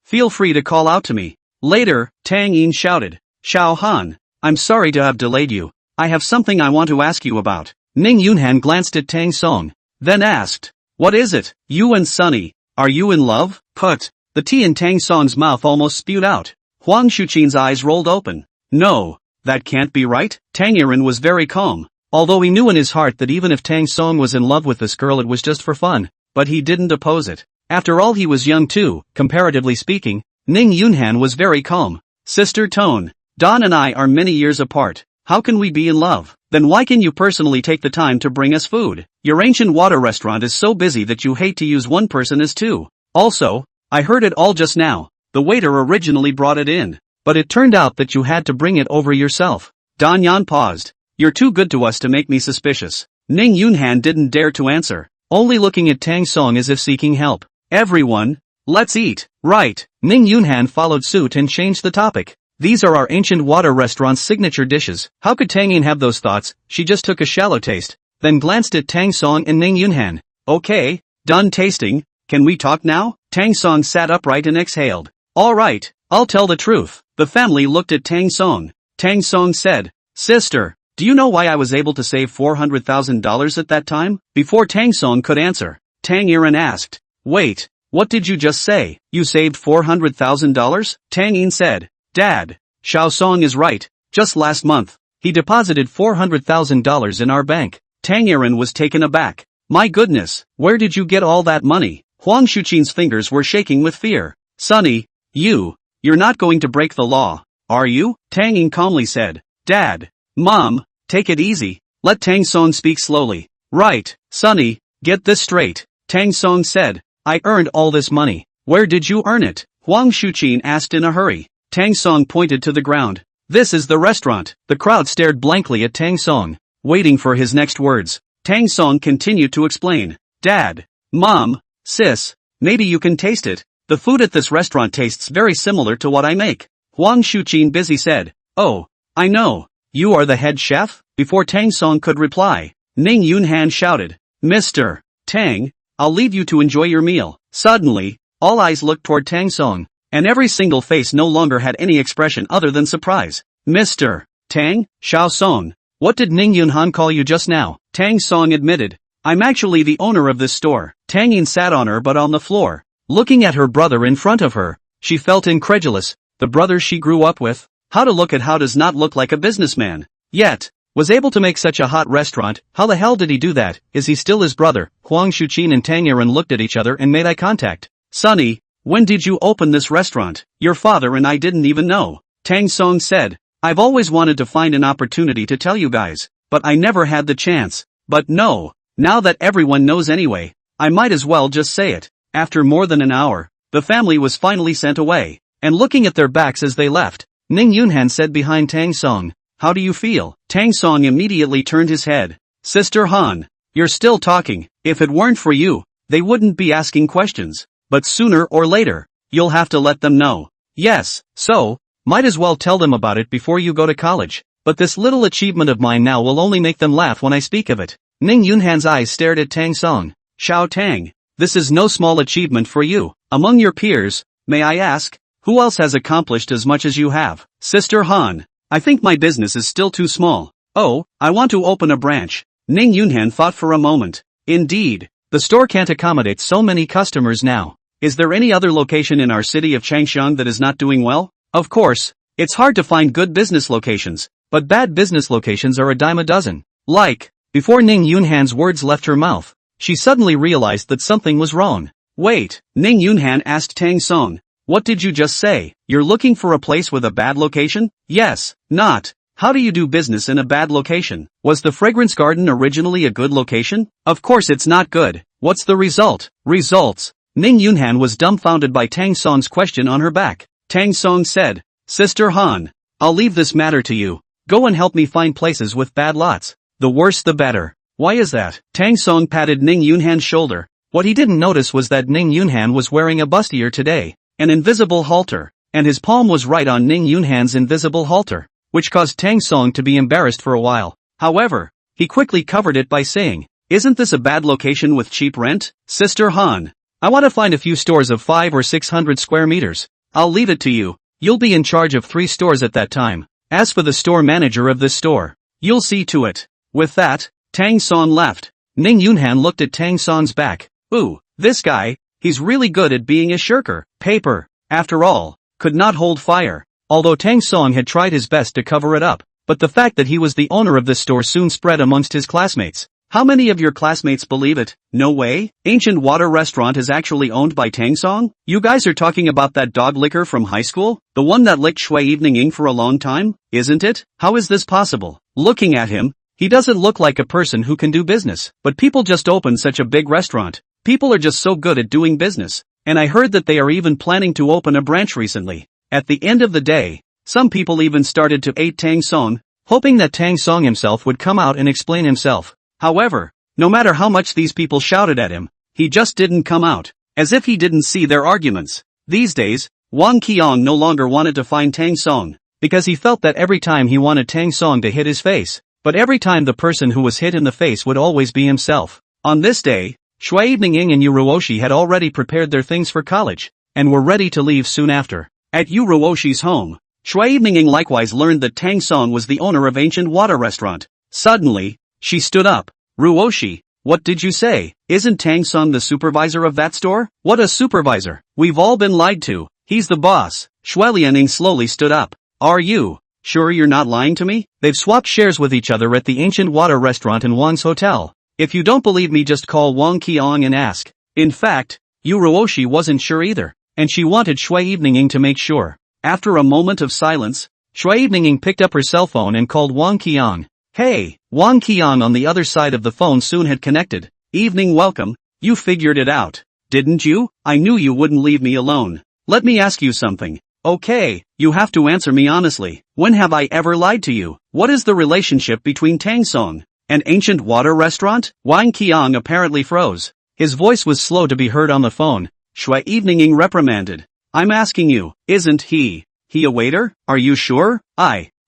feel free to call out to me. Later, Tang Yin shouted, Xiao Han, I'm sorry to have delayed you. I have something I want to ask you about. Ning Yunhan glanced at Tang Song, then asked, What is it? You and Sunny, are you in love? Put. The tea in Tang Song's mouth almost spewed out. Huang Shuqin's eyes rolled open. No, that can't be right. Tang Yiren was very calm, although he knew in his heart that even if Tang Song was in love with this girl it was just for fun, but he didn't oppose it. After all, he was young too, comparatively speaking. Ning Yunhan was very calm. Sister Tone, Don and I are many years apart. How can we be in love? Then why can you personally take the time to bring us food? Your Ancient Water restaurant is so busy that you hate to use one person as two. Also, I heard it all just now. The waiter originally brought it in, but it turned out that you had to bring it over yourself. Don Yan paused. You're too good to us to make me suspicious. Ning Yunhan didn't dare to answer, only looking at Tang Song as if seeking help. Everyone, let's eat. Right. Ning Yunhan followed suit and changed the topic. These are our Ancient Water restaurant's signature dishes. How could Tang Yin have those thoughts? She just took a shallow taste, then glanced at Tang Song and Ning Yunhan. Okay, done tasting. Can we talk now? Tang Song sat upright and exhaled. All right, I'll tell the truth. The family looked at Tang Song. Tang Song said, Sister, do you know why I was able to save $400,000 at that time? Before Tang Song could answer, Tang Yiren asked, Wait, what did you just say? You saved $400,000? Tang Yin said, Dad, Xiao Song is right. Just last month, he deposited $400,000 in our bank. Tang Yiren was taken aback. My goodness, where did you get all that money? Huang Shuqin's fingers were shaking with fear. Sonny, you're not going to break the law, are you? Tang Yin calmly said. Dad, Mom, take it easy. Let Tang Song speak slowly. Right, Sonny, get this straight. Tang Song said, I earned all this money. Where did you earn it? Huang Shuqin asked in a hurry. Tang Song pointed to the ground. This is the restaurant. The crowd stared blankly at Tang Song, waiting for his next words. Tang Song continued to explain. Dad, Mom, Sis, maybe you can taste it. The food at this restaurant tastes very similar to what I make. Huang Shuqin busy said. Oh, I know. You are the head chef? Before Tang Song could reply, Ning Yunhan shouted. Mr. Tang, I'll leave you to enjoy your meal. Suddenly, all eyes looked toward Tang Song, and every single face no longer had any expression other than surprise. Mr. Tang, Xiao Song, what did Ning Yunhan call you just now? Tang Song admitted. I'm actually the owner of this store. Tang Yin sat on her butt on the floor, looking at her brother in front of her. She felt incredulous. The brother she grew up with? How does not look like a businessman. Yet, was able to make such a hot restaurant. How the hell did he do that? Is he still his brother? Huang Shuqin and Tang Yiren looked at each other and made eye contact. Sonny, when did you open this restaurant? Your father and I didn't even know. Tang Song said. I've always wanted to find an opportunity to tell you guys, but I never had the chance. But no, now that everyone knows anyway, I might as well just say it. After more than an hour, the family was finally sent away, and looking at their backs as they left, Ning Yunhan said behind Tang Song, How do you feel? Tang Song immediately turned his head. Sister Han, you're still talking. If it weren't for you, they wouldn't be asking questions. But sooner or later, you'll have to let them know. Yes, so, might as well tell them about it before you go to college. But this little achievement of mine now will only make them laugh when I speak of it. Ning Yunhan's eyes stared at Tang Song. Xiao Tang, this is no small achievement for you. Among your peers, may I ask, who else has accomplished as much as you have? Sister Han, I think my business is still too small. Oh, I want to open a branch. Ning Yunhan thought for a moment. Indeed, the store can't accommodate so many customers now. Is there any other location in our city of Changxiang that is not doing well? Of course, it's hard to find good business locations, but bad business locations are a dime a dozen. Like, before Ning Yunhan's words left her mouth, she suddenly realized that something was wrong. Wait, Ning Yunhan asked Tang Song. What did you just say? You're looking for a place with a bad location? Yes, not. How do you do business in a bad location? Was the fragrance garden originally a good location? Of course it's not good. What's the result? Results. Ning Yunhan was dumbfounded by Tang Song's question on her back. Tang Song said, Sister Han, I'll leave this matter to you. Go and help me find places with bad lots. The worse the better. Why is that? Tang Song patted Ning Yunhan's shoulder. What he didn't notice was that Ning Yunhan was wearing a bustier today, an invisible halter, and his palm was right on Ning Yunhan's invisible halter, which caused Tang Song to be embarrassed for a while. However, he quickly covered it by saying, Isn't this a bad location with cheap rent? Sister Han, I want to find a few stores of 500 or 600 square meters. I'll leave it to you. You'll be in charge of 3 stores at that time. As for the store manager of this store, you'll see to it. With that, Tang Song left. Ning Yunhan looked at Tang Song's back. Ooh, this guy, he's really good at being a shirker. Paper, after all, could not hold fire. Although Tang Song had tried his best to cover it up, but the fact that he was the owner of this store soon spread amongst his classmates. How many of your classmates believe it? No way? Ancient Water Restaurant is actually owned by Tang Song? You guys are talking about that dog licker from high school? The one that licked Shui Evening Ing for a long time? Isn't it? How is this possible? Looking at him, he doesn't look like a person who can do business. But people just opened such a big restaurant. People are just so good at doing business. And I heard that they are even planning to open a branch recently. At the end of the day, some people even started to hate Tang Song, hoping that Tang Song himself would come out and explain himself. However, no matter how much these people shouted at him, he just didn't come out, as if he didn't see their arguments. These days, Wang Qiang no longer wanted to find Tang Song, because he felt that every time he wanted Tang Song to hit his face, but every time the person who was hit in the face would always be himself. On this day, Shui Evening Ing and Yu Ruoshi had already prepared their things for college, and were ready to leave soon after. At Yu Ruoshi's home, Shui Evening Ing likewise learned that Tang Song was the owner of Ancient Water Restaurant. Suddenly, she stood up. Ruoshi, what did you say? Isn't Tang Song the supervisor of that store? What a supervisor. We've all been lied to. He's the boss. Shui Lianing slowly stood up. Are you sure you're not lying to me? They've swapped shares with each other at the Ancient Water Restaurant in Wang's hotel. If you don't believe me, just call Wang Qiang and ask. In fact, Yu Ruoshi wasn't sure either, and she wanted Shui Evening Ing to make sure. After a moment of silence, Shui Evening Ing picked up her cell phone and called Wang Qiang. Hey, Wang Qiang on the other side of the phone soon had connected. Evening, welcome. You figured it out, didn't you? I knew you wouldn't leave me alone. Let me ask you something. Okay, you have to answer me honestly. When have I ever lied to you? What is the relationship between Tang Song and Ancient Water Restaurant? Wang Qiang apparently froze. His voice was slow to be heard on the phone. Shui Evening Ing reprimanded. I'm asking you, isn't he a waiter? Are you sure?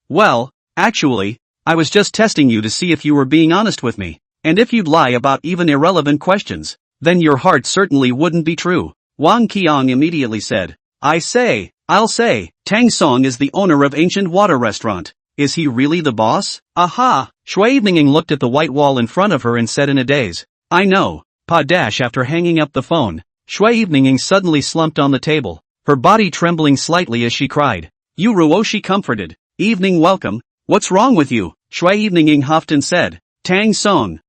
Well, actually, I was just testing you to see if you were being honest with me. And if you'd lie about even irrelevant questions, then your heart certainly wouldn't be true. Wang Qiang immediately said. I'll say, Tang Song is the owner of Ancient Water Restaurant. Is he really the boss? Aha! Shui Evening Ing looked at the white wall in front of her and said in a daze. I know. After hanging up the phone, Shui Evening Ing suddenly slumped on the table, her body trembling slightly as she cried. Yu Ruoshi comforted. Evening, welcome. What's wrong with you? Shui Evening Ing huffed and said. Tang Song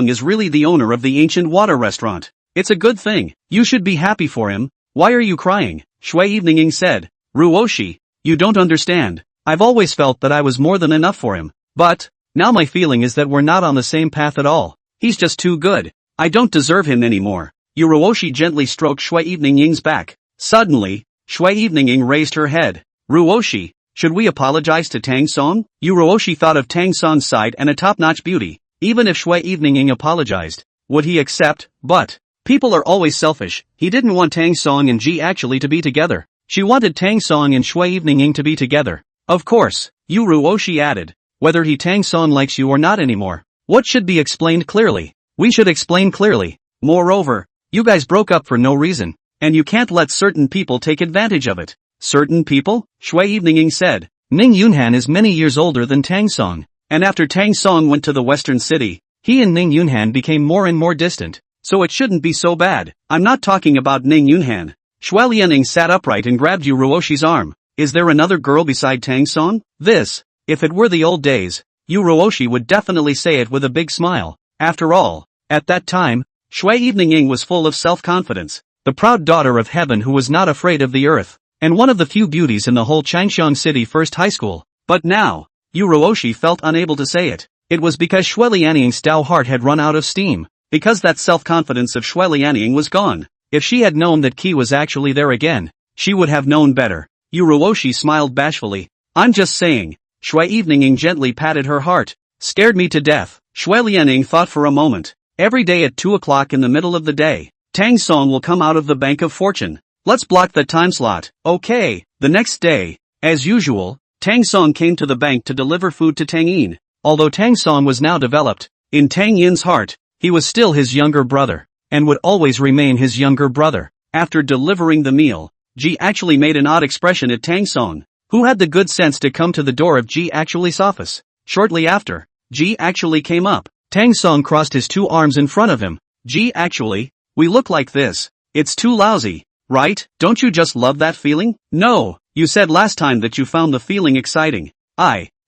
is really the owner of the Ancient Water Restaurant. It's a good thing. You should be happy for him. Why are you crying? Shui Evening Ing said. Ruoshi, you don't understand. I've always felt that I was more than enough for him. But, now my feeling is that we're not on the same path at all. He's just too good. I don't deserve him anymore. Yu Ruoshi gently stroked Shui Evening Ing's back. Suddenly, Shui Evening Ing raised her head. Ruoshi, should we apologize to Tang Song? Yu Ruoshi thought of Tang Song's side and a top-notch beauty. Even if Shui Evening Ing apologized, would he accept? But people are always selfish. He didn't want Tang Song and Ji actually to be together. She wanted Tang Song and Shui Evening Ing to be together. Of course, Yu Ruoshi added. Whether Tang Song likes you or not anymore. What should be explained clearly? We should explain clearly. Moreover, you guys broke up for no reason, and you can't let certain people take advantage of it. Certain people? Shui Evening Ing said. Ning Yunhan is many years older than Tang Song, and after Tang Song went to the western city, he and Ning Yunhan became more and more distant, so it shouldn't be so bad. I'm not talking about Ning Yunhan. Shui Lianing sat upright and grabbed Yu Ruoshi's arm. Is there another girl beside Tang Song? This If it were the old days, Yu Ruoshi would definitely say it with a big smile. After all, at that time, Shui Evening was full of self-confidence, the proud daughter of heaven who was not afraid of the earth, and one of the few beauties in the whole Changxiang City First High School. But now, Yu Ruoshi felt unable to say it. It was because Shui Lianying's stout heart had run out of steam, because that self-confidence of Shui Lianying was gone. If she had known that Qi was actually there again, she would have known better. Yu Ruoshi smiled bashfully. I'm just saying. Shui Evening gently patted her heart. Scared me to death. Shui Lianying thought for a moment. Every day at 2 o'clock in the middle of the day, Tang Song will come out of the Bank of Fortune. Let's block that time slot. Okay. The next day, as usual, Tang Song came to the bank to deliver food to Tang Yin. Although Tang Song was now developed, in Tang Yin's heart, he was still his younger brother, and would always remain his younger brother. After delivering the meal, Ji actually made an odd expression at Tang Song, who had the good sense to come to the door of Ji actually's office. Shortly after, Ji actually came up. Tang Song crossed his 2 arms in front of him. Ji actually, we look like this. It's too lousy, right? Don't you just love that feeling? No, you said last time that you found the feeling exciting.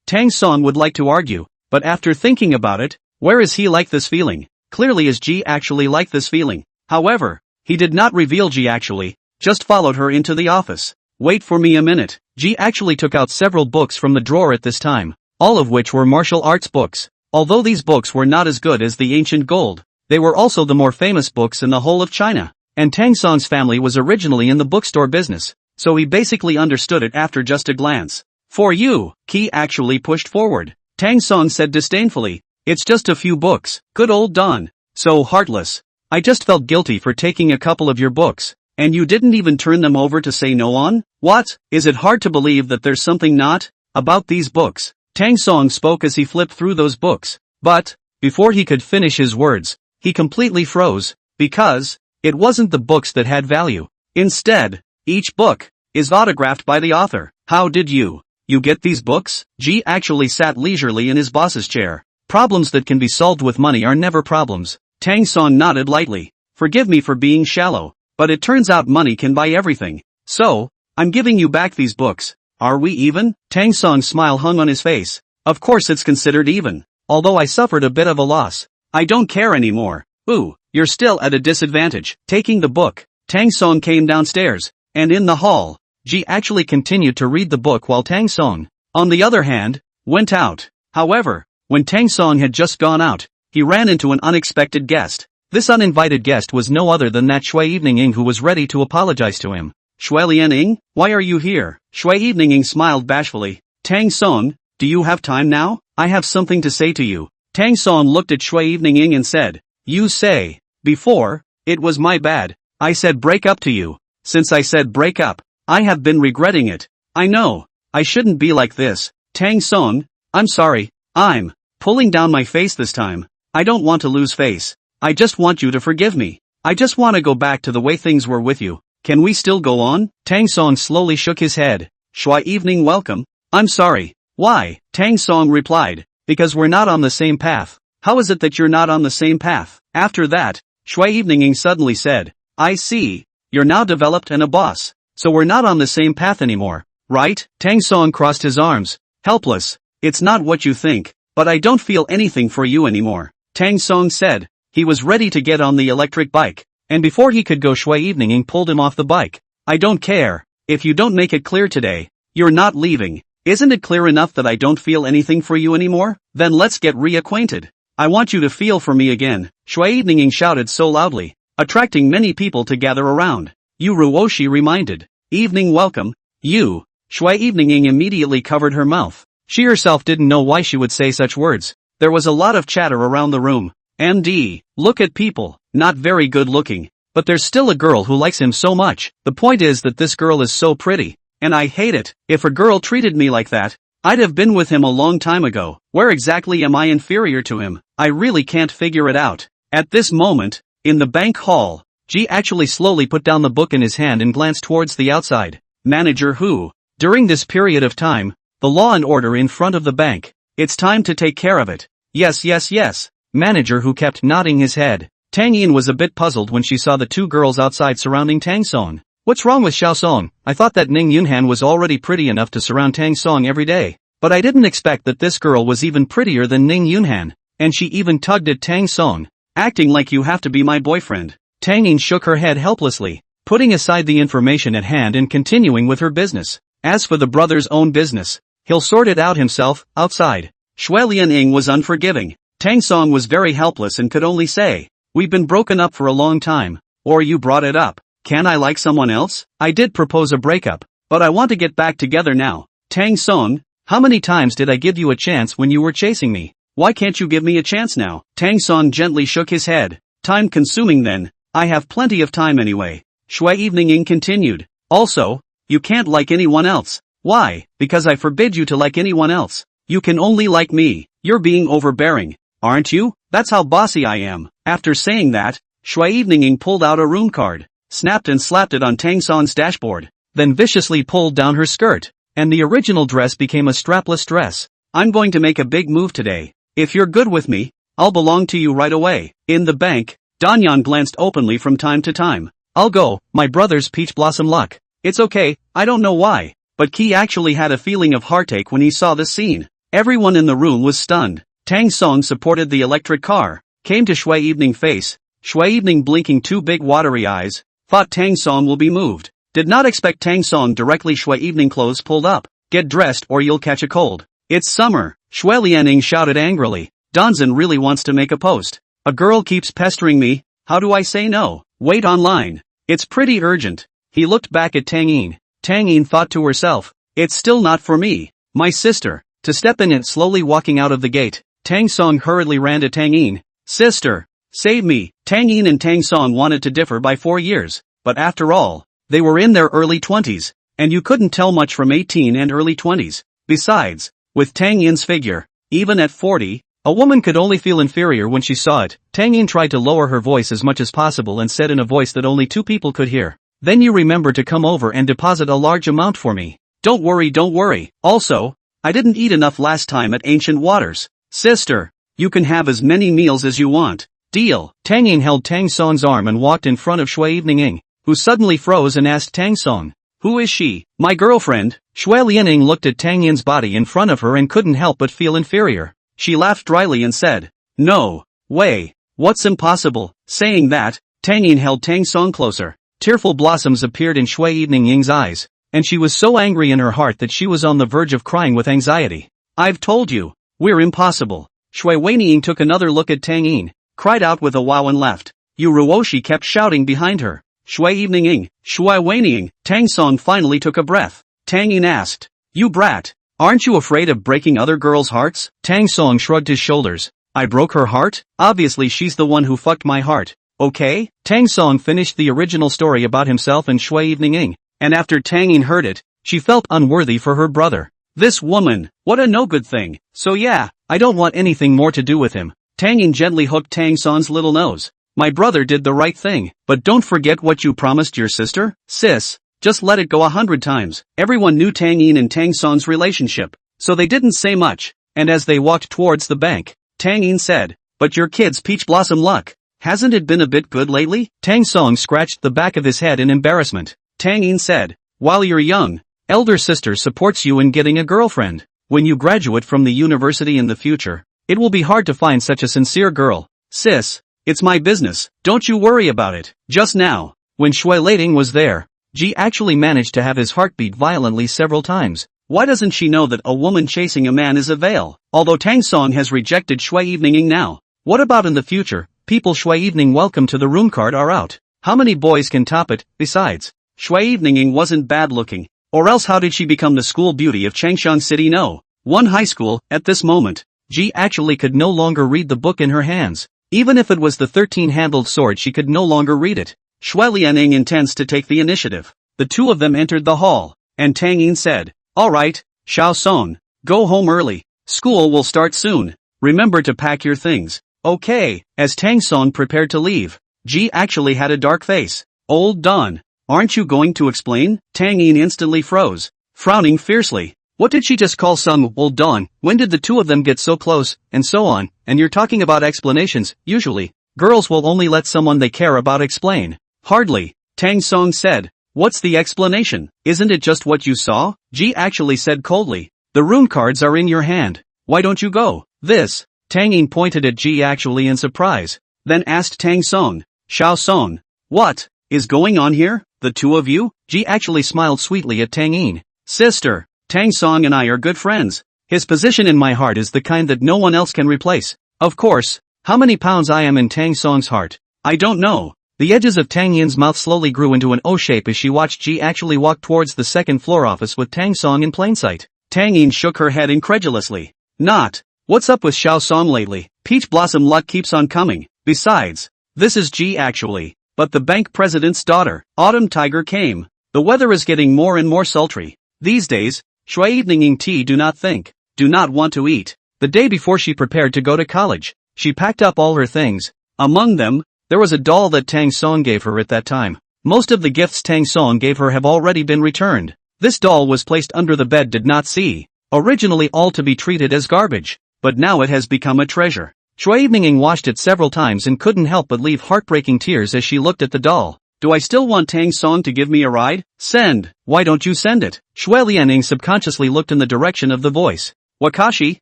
Tang Song would like to argue, but after thinking about it, where is he like this feeling? Clearly is Ji actually like this feeling. However, he did not reveal Ji actually, just followed her into the office. Wait for me a minute. Ji actually took out several books from the drawer at this time, all of which were martial arts books. Although these books were not as good as the ancient gold, they were also the more famous books in the whole of China. And Tang Song's family was originally in the bookstore business, so he basically understood it after just a glance. For you, Qi actually pushed forward. Tang Song said disdainfully, it's just a few books. Good old Don. So heartless. I just felt guilty for taking a couple of your books, and you didn't even turn them over to say no on? What? Is it hard to believe that there's something not about these books? Tang Song spoke as he flipped through those books, but, before he could finish his words, he completely froze, because, it wasn't the books that had value. Instead, each book is autographed by the author. How did you get these books? Ji actually sat leisurely in his boss's chair. Problems that can be solved with money are never problems. Tang Song nodded lightly. Forgive me for being shallow, but it turns out money can buy everything. So, I'm giving you back these books. Are we even? Tang Song's smile hung on his face. Of course it's considered even, although I suffered a bit of a loss. I don't care anymore. Ooh, you're still at a disadvantage. Taking the book, Tang Song came downstairs, and in the hall, Ji actually continued to read the book while Tang Song, on the other hand, went out. However, when Tang Song had just gone out, he ran into an unexpected guest. This uninvited guest was no other than that Shui Evening who was ready to apologize to him. Shui Lianying, why are you here? Shui Evening smiled bashfully. Tang Song, do you have time now? I have something to say to you. Tang Song looked at Shui Evening and said, you say, before, it was my bad. I said break up to you. Since I said break up, I have been regretting it. I know, I shouldn't be like this. Tang Song, I'm sorry, I'm pulling down my face this time. I don't want to lose face. I just want you to forgive me. I just want to go back to the way things were with you. Can we still go on? Tang Song slowly shook his head. Shui Evening welcome. I'm sorry. Why? Tang Song replied, because we're not on the same path. How is it that you're not on the same path? After that, Shui Evening suddenly said, I see. You're now developed and a boss. So we're not on the same path anymore, right? Tang Song crossed his arms. Helpless. It's not what you think, but I don't feel anything for you anymore. Tang Song said. He was ready to get on the electric bike. And before he could go, Shui Evening pulled him off the bike. I don't care. If you don't make it clear today, you're not leaving. Isn't it clear enough that I don't feel anything for you anymore? Then let's get reacquainted. I want you to feel for me again. Shui Evening shouted so loudly, attracting many people to gather around. Yu Ruoshi reminded. Evening welcome. You. Shui Evening immediately covered her mouth. She herself didn't know why she would say such words. There was a lot of chatter around the room. MD, look at people, not very good looking, but there's still a girl who likes him so much. The point is that this girl is so pretty, and I hate it. If a girl treated me like that, I'd have been with him a long time ago. Where exactly am I inferior to him? I really can't figure it out. At this moment, in the bank hall, Ji actually slowly put down the book in his hand and glanced towards the outside manager who, during this period of time, the law and order in front of the bank. It's time to take care of it. Yes. Manager who kept nodding his head. Tang Yin was a bit puzzled when she saw the two girls outside surrounding Tang Song. What's wrong with Xiao Song? I thought that Ning Yunhan was already pretty enough to surround Tang Song every day. But I didn't expect that this girl was even prettier than Ning Yunhan, and she even tugged at Tang Song, acting like you have to be my boyfriend. Tang Yin shook her head helplessly, putting aside the information at hand and continuing with her business. As for the brother's own business, he'll sort it out himself, outside. Shui Lianing was unforgiving. Tang Song was very helpless and could only say, "We've been broken up for a long time. Or you brought it up. Can I like someone else? I did propose a breakup, but I want to get back together now." Tang Song, how many times did I give you a chance when you were chasing me? Why can't you give me a chance now? Tang Song gently shook his head. Time consuming then. I have plenty of time anyway. Shui Evening continued. Also, you can't like anyone else. Why? Because I forbid you to like anyone else. You can only like me. You're being overbearing, aren't you? That's how bossy I am. After saying that, Shui Evening pulled out a room card, snapped and slapped it on Tang Song's dashboard, then viciously pulled down her skirt, and the original dress became a strapless dress. I'm going to make a big move today. If you're good with me, I'll belong to you right away. In the bank, Danyan glanced openly from time to time. I'll go, my brother's peach blossom luck. It's okay, I don't know why, but Qi actually had a feeling of heartache when he saw this scene. Everyone in the room was stunned. Tang Song supported the electric car, came to Shui Evening face. Shui Evening blinking two big watery eyes, thought Tang Song will be moved. Did not expect Tang Song directly. Shui Evening clothes pulled up. Get dressed or you'll catch a cold. It's summer, Shui Lianing shouted angrily. Donzin really wants to make a post. A girl keeps pestering me, how do I say no? Wait online. It's pretty urgent. He looked back at Tang Yin. Tang Yin thought to herself, it's still not for me. My sister. To step in it slowly walking out of the gate, Tang Song hurriedly ran to Tang Yin. Sister, save me. Tang Yin and Tang Song wanted to differ by 4 years, but after all, they were in their early 20s, and you couldn't tell much from 18 and early 20s. Besides, with Tang Yin's figure, even at 40, a woman could only feel inferior when she saw it. Tang Yin tried to lower her voice as much as possible and said in a voice that only 2 people could hear. Then you remember to come over and deposit a large amount for me. Don't worry. Also, I didn't eat enough last time at Ancient Waters. Sister, you can have as many meals as you want. Deal. Tang Yin held Tang Song's arm and walked in front of Shui Evening, who suddenly froze and asked Tang Song, who is she? My girlfriend. Shui Lianing looked at Tang Yin's body in front of her and couldn't help but feel inferior. She laughed dryly and said, no way. What's impossible? Saying that, Tang Yin held Tang Song closer. Tearful blossoms appeared in Shui Evening's eyes, and she was so angry in her heart that she was on the verge of crying with anxiety. I've told you, we're impossible. Shui Weining took another look at Tang Yin, cried out with a wow and left. Yu Ruoshi kept shouting behind her. Shui Evening, Shui Weining. Tang Song finally took a breath. Tang Yin asked, you brat, aren't you afraid of breaking other girls' hearts? Tang Song shrugged his shoulders. I broke her heart? Obviously she's the one who fucked my heart. Okay? Tang Song finished the original story about himself and Shui Evening, and after Tang Yin heard it, she felt unworthy for her brother. This woman, what a no good thing. So yeah, I don't want anything more to do with him. Tang Yin gently hooked Tang Song's little nose. My brother did the right thing, but don't forget what you promised your sister, sis. Just let it go 100 times. Everyone knew Tang Yin and Tang Song's relationship, so they didn't say much, and as they walked towards the bank, Tang Yin said, but your kid's peach blossom luck. Hasn't it been a bit good lately? Tang Song scratched the back of his head in embarrassment. Tang Yin said, while you're young, elder sister supports you in getting a girlfriend. When you graduate from the university in the future, it will be hard to find such a sincere girl. Sis, it's my business, don't you worry about it. Just now, when Shui Lading was there, Ji actually managed to have his heart beat violently several times. Why doesn't she know that a woman chasing a man is a veil? Although Tang Song has rejected Shui Evening now, what about in the future? People Shui Evening welcome to the room card are out. How many boys can top it? Besides, Shui Evening wasn't bad looking, or else how did she become the school beauty of Changshan City? No. One high school. At this moment, Ji actually could no longer read the book in her hands. Even if it was the 13-handled sword, she could no longer read it. Shui Lianing intends to take the initiative. The two of them entered the hall, and Tang Yin said, alright, Xiao Song, go home early. School will start soon. Remember to pack your things. Okay. As Tang Song prepared to leave, Ji actually had a dark face. Old Don, aren't you going to explain? Tang Yin instantly froze, frowning fiercely. What did she just call Sung Old Don? When did the two of them get so close, and so on? And you're talking about explanations. Usually, girls will only let someone they care about explain. Hardly. Tang Song said, what's the explanation? Isn't it just what you saw? Ji actually said coldly. The rune cards are in your hand. Why don't you go? This. Tang Yin pointed at Ji actually in surprise, then asked Tang Song, Xiao Song, what is going on here? The two of you? Ji actually smiled sweetly at Tang Yin. Sister, Tang Song and I are good friends. His position in my heart is the kind that no one else can replace. Of course, how many pounds I am in Tang Song's heart? I don't know. The edges of Tang Yin's mouth slowly grew into an O shape as she watched Ji actually walk towards the second floor office with Tang Song in plain sight. Tang Yin shook her head incredulously. Not. What's up with Xiao Song lately? Peach Blossom luck keeps on coming. Besides, this is Ji actually. But the bank president's daughter. Autumn Tiger came. The weather is getting more and more sultry. These days, Shui evening tea do not want to eat. The day before she prepared to go to college, she packed up all her things. Among them, there was a doll that Tang Song gave her at that time. Most of the gifts Tang Song gave her have already been returned. This doll was placed under the bed did not see. Originally all to be treated as garbage, but now it has become a treasure. Shui Evening washed it several times and couldn't help but leave heartbreaking tears as she looked at the doll. Do I still want Tang Song to give me a ride? Send. Why don't you send it? Shui Lianing subconsciously looked in the direction of the voice. Wakashi,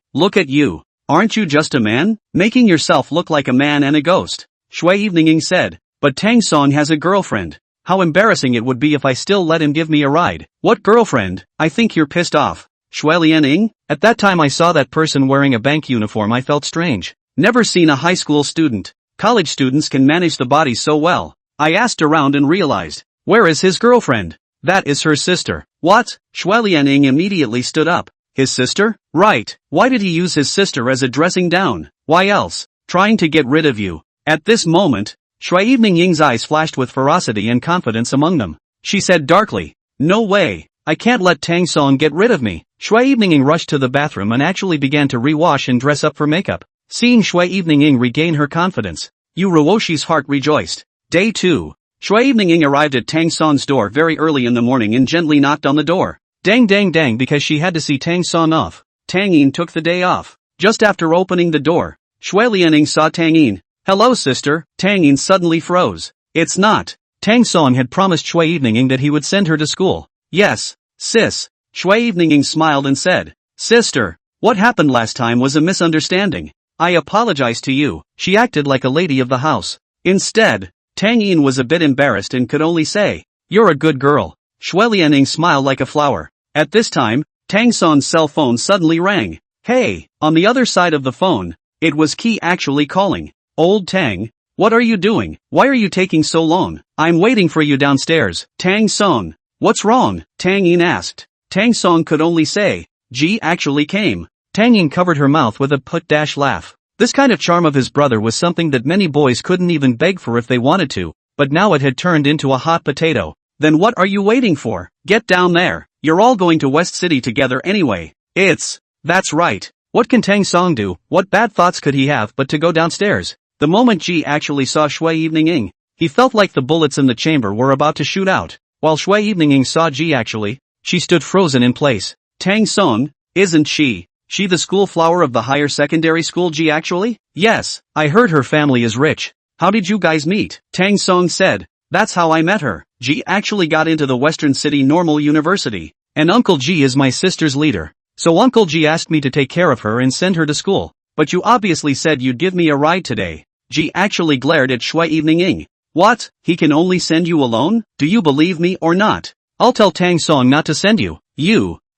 look at you. Aren't you just a man? Making yourself look like a man and a ghost. Shui Evening said. But Tang Song has a girlfriend. How embarrassing it would be if I still let him give me a ride. What girlfriend? I think you're pissed off. Shui Lianing? At that time I saw that person wearing a bank uniform. I felt strange. Never seen a high school student. College students can manage the body so well. I asked around and realized. Where is his girlfriend? That is her sister. What? Shui Lianing immediately stood up. His sister? Right. Why did he use his sister as a dressing down? Why else? Trying to get rid of you. At this moment, Shui Evening Ying's eyes flashed with ferocity and confidence among them. She said darkly, no way, I can't let Tang Song get rid of me. Shui Evening Ying rushed to the bathroom and actually began to rewash and dress up for makeup. Seeing Shui Evening Ying regain her confidence, Yu Ruoshi's heart rejoiced. Day 2. Shui Evening Ying arrived at Tang Song's door very early in the morning and gently knocked on the door. Dang dang dang, because she had to see Tang Song off. Tang Yin took the day off. Just after opening the door, Shui Lianing saw Tang Yin. Hello sister. Tang Yin suddenly froze. It's not. Tang Song had promised Shui Evening Ying that he would send her to school. Yes, sis. Shui Evening Ying smiled and said, sister, what happened last time was a misunderstanding. I apologize to you. She acted like a lady of the house. Instead, Tang Yin was a bit embarrassed and could only say, you're a good girl. Shui Lianing smiled like a flower. At this time, Tang Song's cell phone suddenly rang. Hey, on the other side of the phone, it was Qi actually calling. Old Tang, what are you doing? Why are you taking so long? I'm waiting for you downstairs. Tang Song, what's wrong? Tang Yin asked. Tang Song could only say, Ji actually came. Tang Yin covered her mouth with a put-laugh. This kind of charm of his brother was something that many boys couldn't even beg for if they wanted to, but now it had turned into a hot potato. Then what are you waiting for? Get down there. You're all going to West City together anyway. That's right. What can Tang Song do? What bad thoughts could he have but to go downstairs? The moment Ji actually saw Shui Evening Ying, he felt like the bullets in the chamber were about to shoot out. While Shui Evening Ying saw Ji actually, she stood frozen in place. Tang Song, isn't she the school flower of the higher secondary school Ji actually? Yes, I heard her family is rich. How did you guys meet? Tang Song said. That's how I met her. Ji actually got into the Western City Normal University, and Uncle Ji is my sister's leader. So Uncle Ji asked me to take care of her and send her to school. But you obviously said you'd give me a ride today. Ji actually glared at Shui Evening Ying. What? He can only send you alone? Do you believe me or not? I'll tell Tang Song not to send you.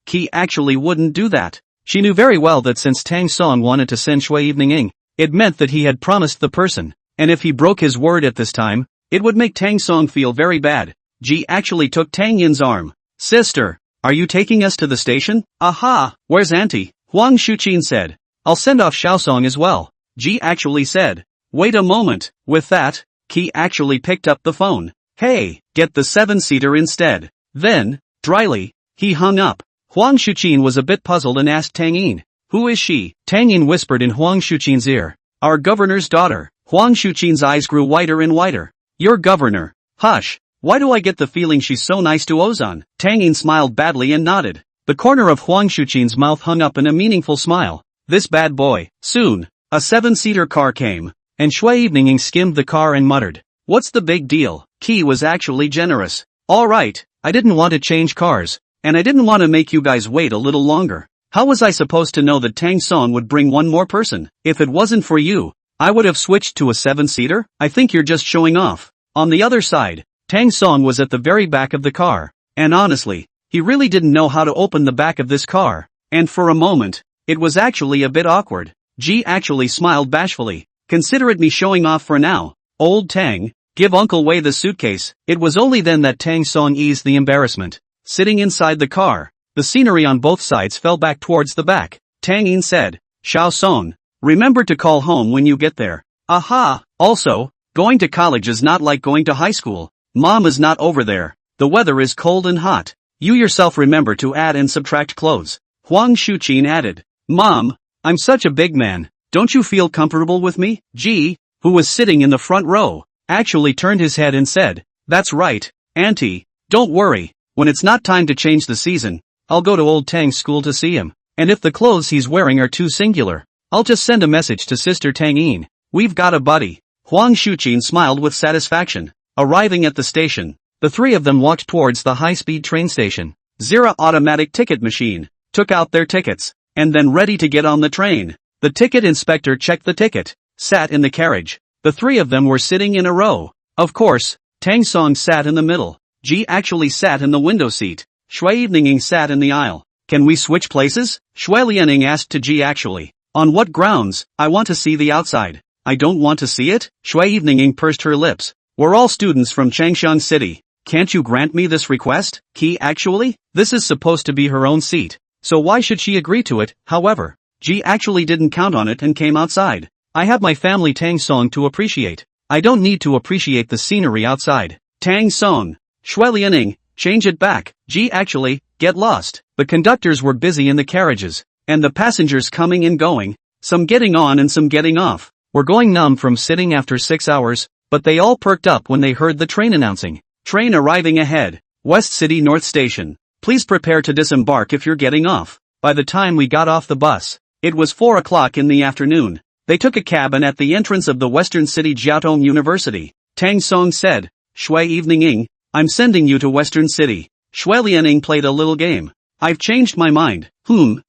Qi actually wouldn't do that. She knew very well that since Tang Song wanted to send Shui Evening Ying, it meant that he had promised the person, and if he broke his word at this time, it would make Tang Song feel very bad. Ji actually took Tang Yin's arm. Sister, are you taking us to the station? Aha, where's Auntie? Huang Shuqin said. I'll send off Xiao Song as well. Ji actually said. Wait a moment. With that, Qi actually picked up the phone. Hey, get the 7-seater instead. Then, dryly, he hung up. Huang Shuqin was a bit puzzled and asked Tang Yin. Who is she? Tang Yin whispered in Huang Shuqin's ear. Our governor's daughter. Huang Shuqin's eyes grew whiter and whiter. Your governor. Hush. Why do I get the feeling she's so nice to Ozan? Tang Yin smiled badly and nodded. The corner of Huang Shuqin's mouth hung up in a meaningful smile. This bad boy. Soon, a 7-seater car came, and Shui Evening Ying skimmed the car and muttered. What's the big deal? Qi was actually generous. Alright, I didn't want to change cars, and I didn't want to make you guys wait a little longer. How was I supposed to know that Tang Song would bring one more person? If it wasn't for you, I would have switched to a 7-seater? I think you're just showing off. On the other side, Tang Song was at the very back of the car. And honestly, he really didn't know how to open the back of this car. And for a moment, it was actually a bit awkward. Ji actually smiled bashfully. Consider it me showing off for now. Old Tang, give Uncle Wei the suitcase. It was only then that Tang Song eased the embarrassment. Sitting inside the car, the scenery on both sides fell back towards the back. Tang Yin said, Xiao Song, remember to call home when you get there. Aha! Also, going to college is not like going to high school. Mom is not over there. The weather is cold and hot. You yourself remember to add and subtract clothes. Huang Shuqin added, Mom, I'm such a big man. Don't you feel comfortable with me? Ji, who was sitting in the front row, actually turned his head and said, That's right, Auntie, don't worry. When it's not time to change the season, I'll go to Old Tang's school to see him. And if the clothes he's wearing are too singular, I'll just send a message to Sister Tang Yin. We've got a buddy. Huang Shuqin smiled with satisfaction. Arriving at the station, the three of them walked towards the high-speed train station. Zira automatic ticket machine, took out their tickets, and then ready to get on the train. The ticket inspector checked the ticket, sat in the carriage. The three of them were sitting in a row. Of course, Tang Song sat in the middle. Ji actually sat in the window seat. Shui Evening sat in the aisle. Can we switch places? Shui Lianing asked to Ji actually. On what grounds? I want to see the outside. I don't want to see it? Shui Evening pursed her lips. We're all students from Changshan City. Can't you grant me this request? Ki actually? This is supposed to be her own seat. So why should she agree to it? However, Ji actually didn't count on it and came outside. I have my family Tang Song to appreciate. I don't need to appreciate the scenery outside. Tang Song. Shui Lianing, change it back. Ji actually, get lost. The conductors were busy in the carriages, and the passengers coming and going, some getting on and some getting off, were going numb from sitting after 6 hours, but they all perked up when they heard the train announcing. Train arriving ahead, West City North Station. Please prepare to disembark if you're getting off. By the time we got off the bus, it was 4 o'clock in the afternoon. They took a cab and at the entrance of the Western City Jiaotong University, Tang Song said, Shui Evening, I'm sending you to Western City. Shui Lianing played a little game. I've changed my mind.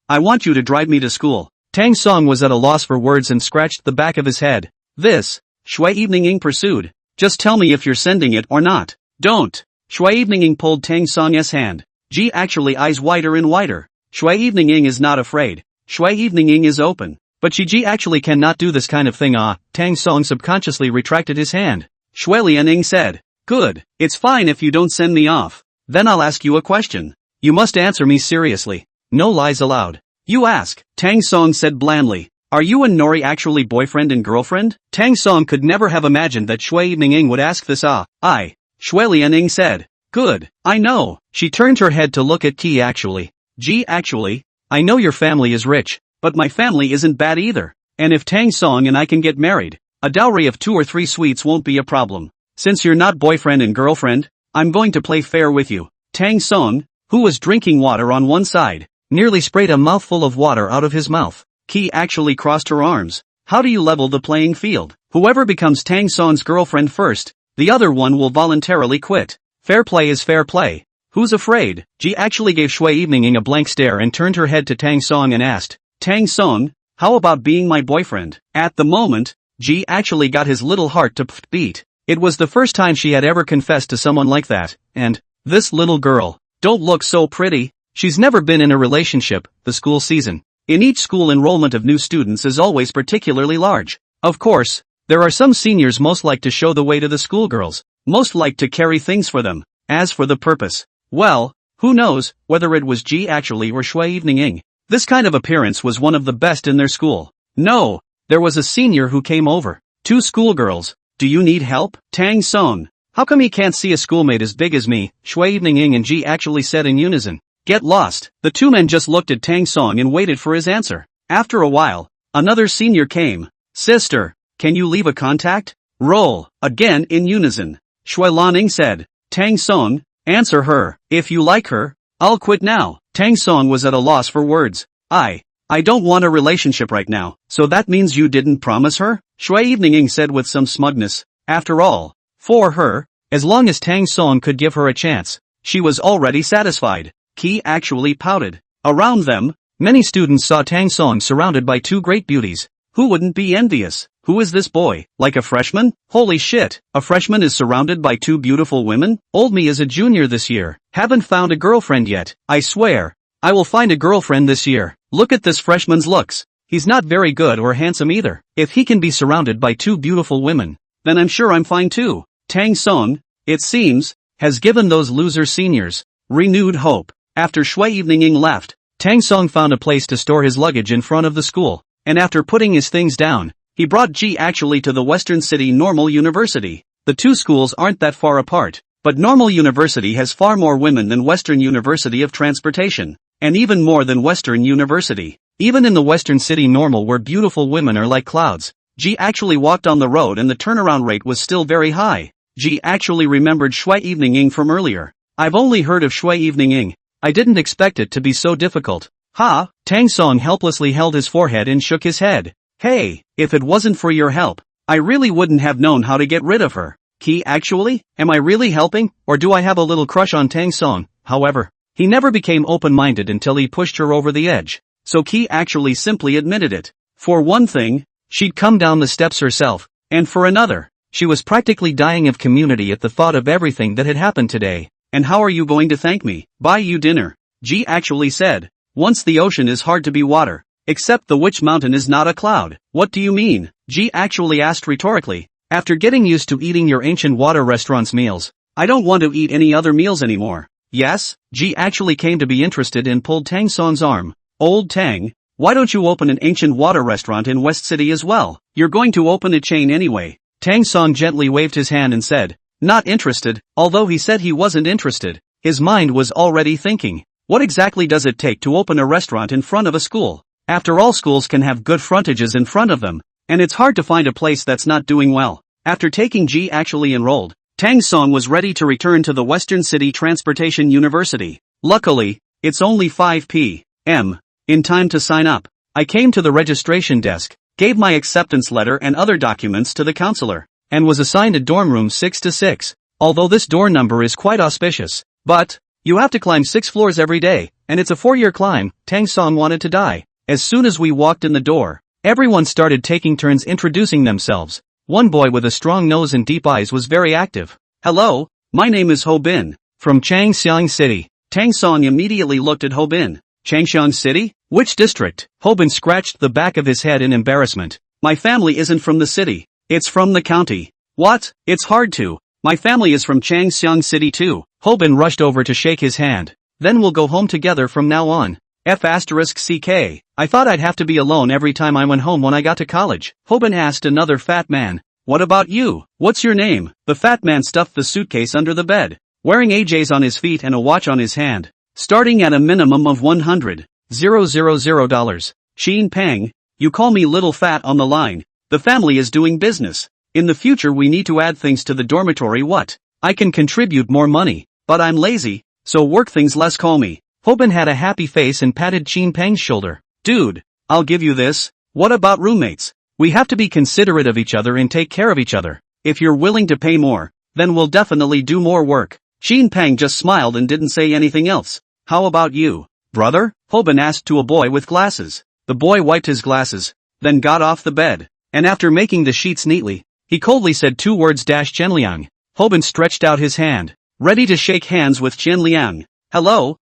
I want you to drive me to school. Tang Song was at a loss for words and scratched the back of his head. This, Shui Evening pursued. Just tell me if you're sending it or not. Don't. Shui Evening pulled Tang Song's hand. Ji actually eyes wider and wider. Shui Evening is not afraid. Shui Evening is open. But Ji actually cannot do this kind of thing. Tang Song subconsciously retracted his hand. Shui Lianing said, Good, it's fine if you don't send me off. Then I'll ask you a question. You must answer me seriously. No lies allowed. You ask, Tang Song said blandly. Are you and Nori actually boyfriend and girlfriend? Tang Song could never have imagined that Shui Evening would ask this. I. Shui Lianing said. Good, I know. She turned her head to look at Ki actually. Ji actually, I know your family is rich, but my family isn't bad either. And if Tang Song and I can get married, a dowry of 2 or 3 sweets won't be a problem. Since you're not boyfriend and girlfriend, I'm going to play fair with you. Tang Song, who was drinking water on one side, nearly sprayed a mouthful of water out of his mouth. Ki actually crossed her arms. How do you level the playing field? Whoever becomes Tang Song's girlfriend first, the other one will voluntarily quit. Fair play is fair play. Who's afraid? Ji actually gave Shui Evening a blank stare and turned her head to Tang Song and asked, Tang Song, how about being my boyfriend? At the moment, Ji actually got his little heart to beat. It was the first time she had ever confessed to someone like that, and, this little girl, don't look so pretty. She's never been in a relationship. The school season. In each school, enrollment of new students is always particularly large. Of course, there are some seniors most like to show the way to the schoolgirls, most like to carry things for them. As for the purpose, well, who knows whether it was Ji actually or Shui Evening. This kind of appearance was one of the best in their school. No, there was a senior who came over. 2 schoolgirls. Do you need help? Tang Song. How come he can't see a schoolmate as big as me? Shui Evening and Ji actually said in unison. Get lost. The 2 men just looked at Tang Song and waited for his answer. After a while, another senior came. Sister, can you leave a contact? Roll. Again in unison. Shui Lianing said. Tang Song, answer her. If you like her, I'll quit now. Tang Song was at a loss for words. I don't want a relationship right now. So that means you didn't promise her? Shui Evening said with some smugness. After all, for her, as long as Tang Song could give her a chance, she was already satisfied. Ki actually pouted. Around them, Many students saw Tang Song surrounded by two great beauties. Who wouldn't be envious? Who is this boy? Like a freshman? Holy shit, a freshman is surrounded by two beautiful women? Old me is a junior this year. Haven't found a girlfriend yet. I swear. I will find a girlfriend this year. Look at this freshman's looks. He's not very good or handsome either. If he can be surrounded by two beautiful women, then I'm sure I'm fine too. Tang Song, it seems, has given those loser seniors renewed hope. After Shui Evening left, Tang Song found a place to store his luggage in front of the school, and after putting his things down, he brought Ji actually to the Western City Normal University. The two schools aren't that far apart, but Normal University has far more women than Western University of Transportation, and even more than Western University. Even in the Western City Normal where beautiful women are like clouds, Ji actually walked on the road and the turnaround rate was still very high. Ji actually remembered Shui Evening from earlier. I've only heard of Shui Evening. I didn't expect it to be so difficult. Ha! Tang Song helplessly held his forehead and shook his head. Hey, if it wasn't for your help, I really wouldn't have known how to get rid of her. Ki actually, am I really helping, or do I have a little crush on Tang Song? However, he never became open-minded until he pushed her over the edge. So Ki actually simply admitted it. For one thing, she'd come down the steps herself, and for another, she was practically dying of community at the thought of everything that had happened today. And how are you going to thank me? Buy you dinner. Ji actually said. Once the ocean is hard to be water. Except the Witch Mountain is not a cloud. What do you mean? Ji actually asked rhetorically. After getting used to eating your ancient water restaurant's meals, I don't want to eat any other meals anymore. Yes? Ji actually came to be interested and pulled Tang Song's arm. Old Tang, why don't you open an ancient water restaurant in West City as well? You're going to open a chain anyway. Tang Song gently waved his hand and said, not interested. Although he said he wasn't interested, his mind was already thinking, what exactly does it take to open a restaurant in front of a school? After all, schools can have good frontages in front of them, and it's hard to find a place that's not doing well. After taking Ji actually enrolled, Tang Song was ready to return to the Western City Transportation University. Luckily, it's only 5 p.m. in time to sign up. I came to the registration desk, gave my acceptance letter and other documents to the counselor, and was assigned a dorm room 6-6, although this door number is quite auspicious. But, you have to climb 6 floors every day, and it's a 4-year climb. Tang Song wanted to die. As soon as we walked in the door, everyone started taking turns introducing themselves. One boy with a strong nose and deep eyes was very active. Hello, my name is Ho Bin, from Changxiang City. Tang Song immediately looked at Ho Bin. Changxiang City? Which district? Ho Bin scratched the back of his head in embarrassment. My family isn't from the city. It's from the county. What? It's hard to. My family is from Changxiang City too. Ho Bin rushed over to shake his hand. Then we'll go home together from now on. F***ck. I thought I'd have to be alone every time I went home when I got to college. Ho Bin asked another fat man. What about you? What's your name? The fat man stuffed the suitcase under the bed, wearing AJs on his feet and a watch on his hand. Starting at a minimum of $100,000. Xin Peng, you call me little fat on the line. The family is doing business. In the future we need to add things to the dormitory. What? I can contribute more money, but I'm lazy, so work things less. Call me. Ho Bin had a happy face and patted Xin Peng's shoulder. Dude, I'll give you this. What about roommates? We have to be considerate of each other and take care of each other. If you're willing to pay more, then we'll definitely do more work. Xin Peng just smiled and didn't say anything else. How about you, brother? Ho Bin asked to a boy with glasses. The boy wiped his glasses, then got off the bed, and after making the sheets neatly, he coldly said 2 words. Qianliang. Ho Bin stretched out his hand, ready to shake hands with Qianliang. Hello.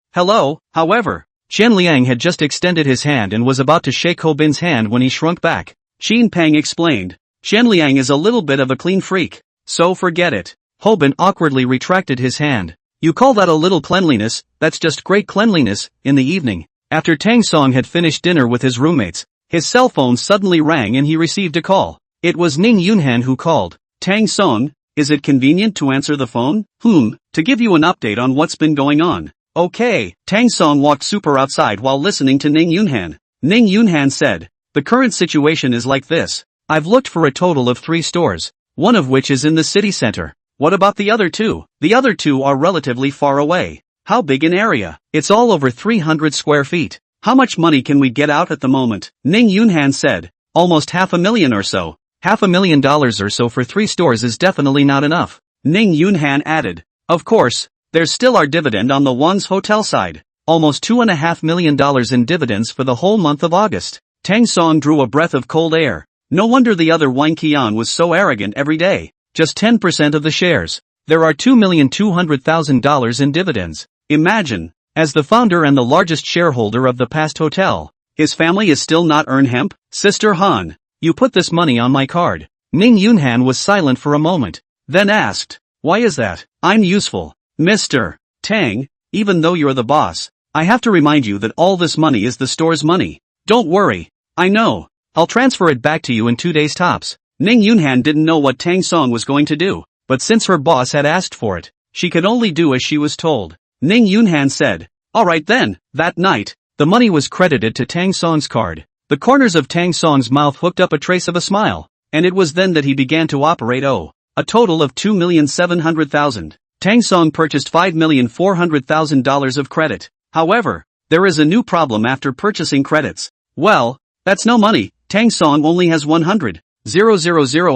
However, Qianliang had just extended his hand and was about to shake Ho Bin's hand when he shrunk back. Xin Peng explained. Qianliang is a little bit of a clean freak, so forget it. Ho Bin awkwardly retracted his hand. You call that a little cleanliness? That's just great cleanliness. In the evening, after Tang Song had finished dinner with his roommates, his cell phone suddenly rang and he received a call. It was Ning Yunhan who called. Tang Song, is it convenient to answer the phone? To give you an update on what's been going on. Okay. Tang Song walked super outside while listening to Ning Yunhan. Ning Yunhan said, the current situation is like this. I've looked for a total of 3 stores, one of which is in the city center. What about the other 2? The other 2 are relatively far away. How big an area? It's all over 300 square feet. How much money can we get out at the moment? Ning Yunhan said, almost $500,000 or so. $500,000 or so for 3 stores is definitely not enough. Ning Yunhan added, of course, there's still our dividend on the Wan's hotel side. almost $2.5 million in dividends for the whole month of August. Tang Song drew a breath of cold air. No wonder the other Wang Qian was so arrogant every day. Just 10% of the shares. There are $2,200,000 in dividends. Imagine, as the founder and the largest shareholder of the past hotel, his family is still not earn hemp? Sister Han, you put this money on my card. Ning Yunhan was silent for a moment, then asked, why is that? I'm useful. Mr. Tang, even though you're the boss, I have to remind you that all this money is the store's money. Don't worry. I know. I'll transfer it back to you in 2 days tops. Ning Yunhan didn't know what Tang Song was going to do, but since her boss had asked for it, she could only do as she was told. Ning Yunhan said, alright then. That night, the money was credited to Tang Song's card. The corners of Tang Song's mouth hooked up a trace of a smile, and it was then that he began to operate a total of $2,700,000. Tang Song purchased $5,400,000 of credit. However, there is a new problem after purchasing credits. Well, that's no money. Tang Song only has 100,000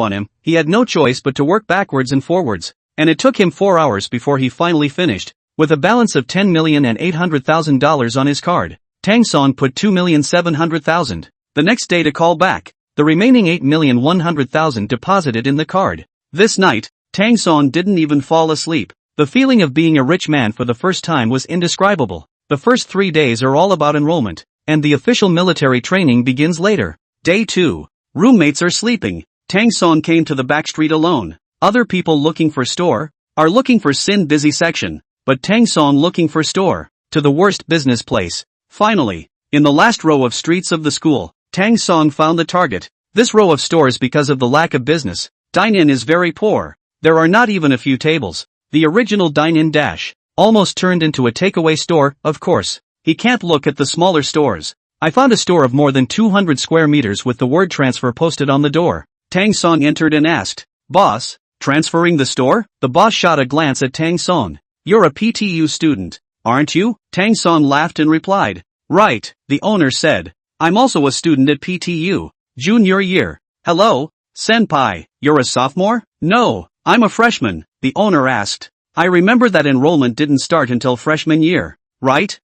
on him. He had no choice but to work backwards and forwards, and it took him 4 hours before he finally finished, with a balance of $10,800,000 on his card. Tang Song put $2,700,000 the next day to call back the remaining $8,100,000 deposited in the card. This night, Tang Song didn't even fall asleep. The feeling of being a rich man for the first time was indescribable. The first 3 days are all about enrollment, and the official military training begins later. Day 2. Roommates are sleeping. Tang Song came to the back street alone. Other people looking for store are looking for Sin busy section, but Tang Song looking for store to the worst business place. Finally, in the last row of streets of the school, Tang Song found the target. This row of stores, because of the lack of business, dine-in is very poor. There are not even a few tables. The original dine-in dash almost turned into a takeaway store. Of course, he can't look at the smaller stores. I found a store of more than 200 square meters with the word transfer posted on the door. Tang Song entered and asked, boss, transferring the store? The boss shot a glance at Tang Song. You're a PTU student, aren't you? Tang Song laughed and replied, right. The owner said, I'm also a student at PTU, junior year. Hello, senpai, you're a sophomore? No, I'm a freshman, the owner asked. I remember that enrollment didn't start until freshman year. Right.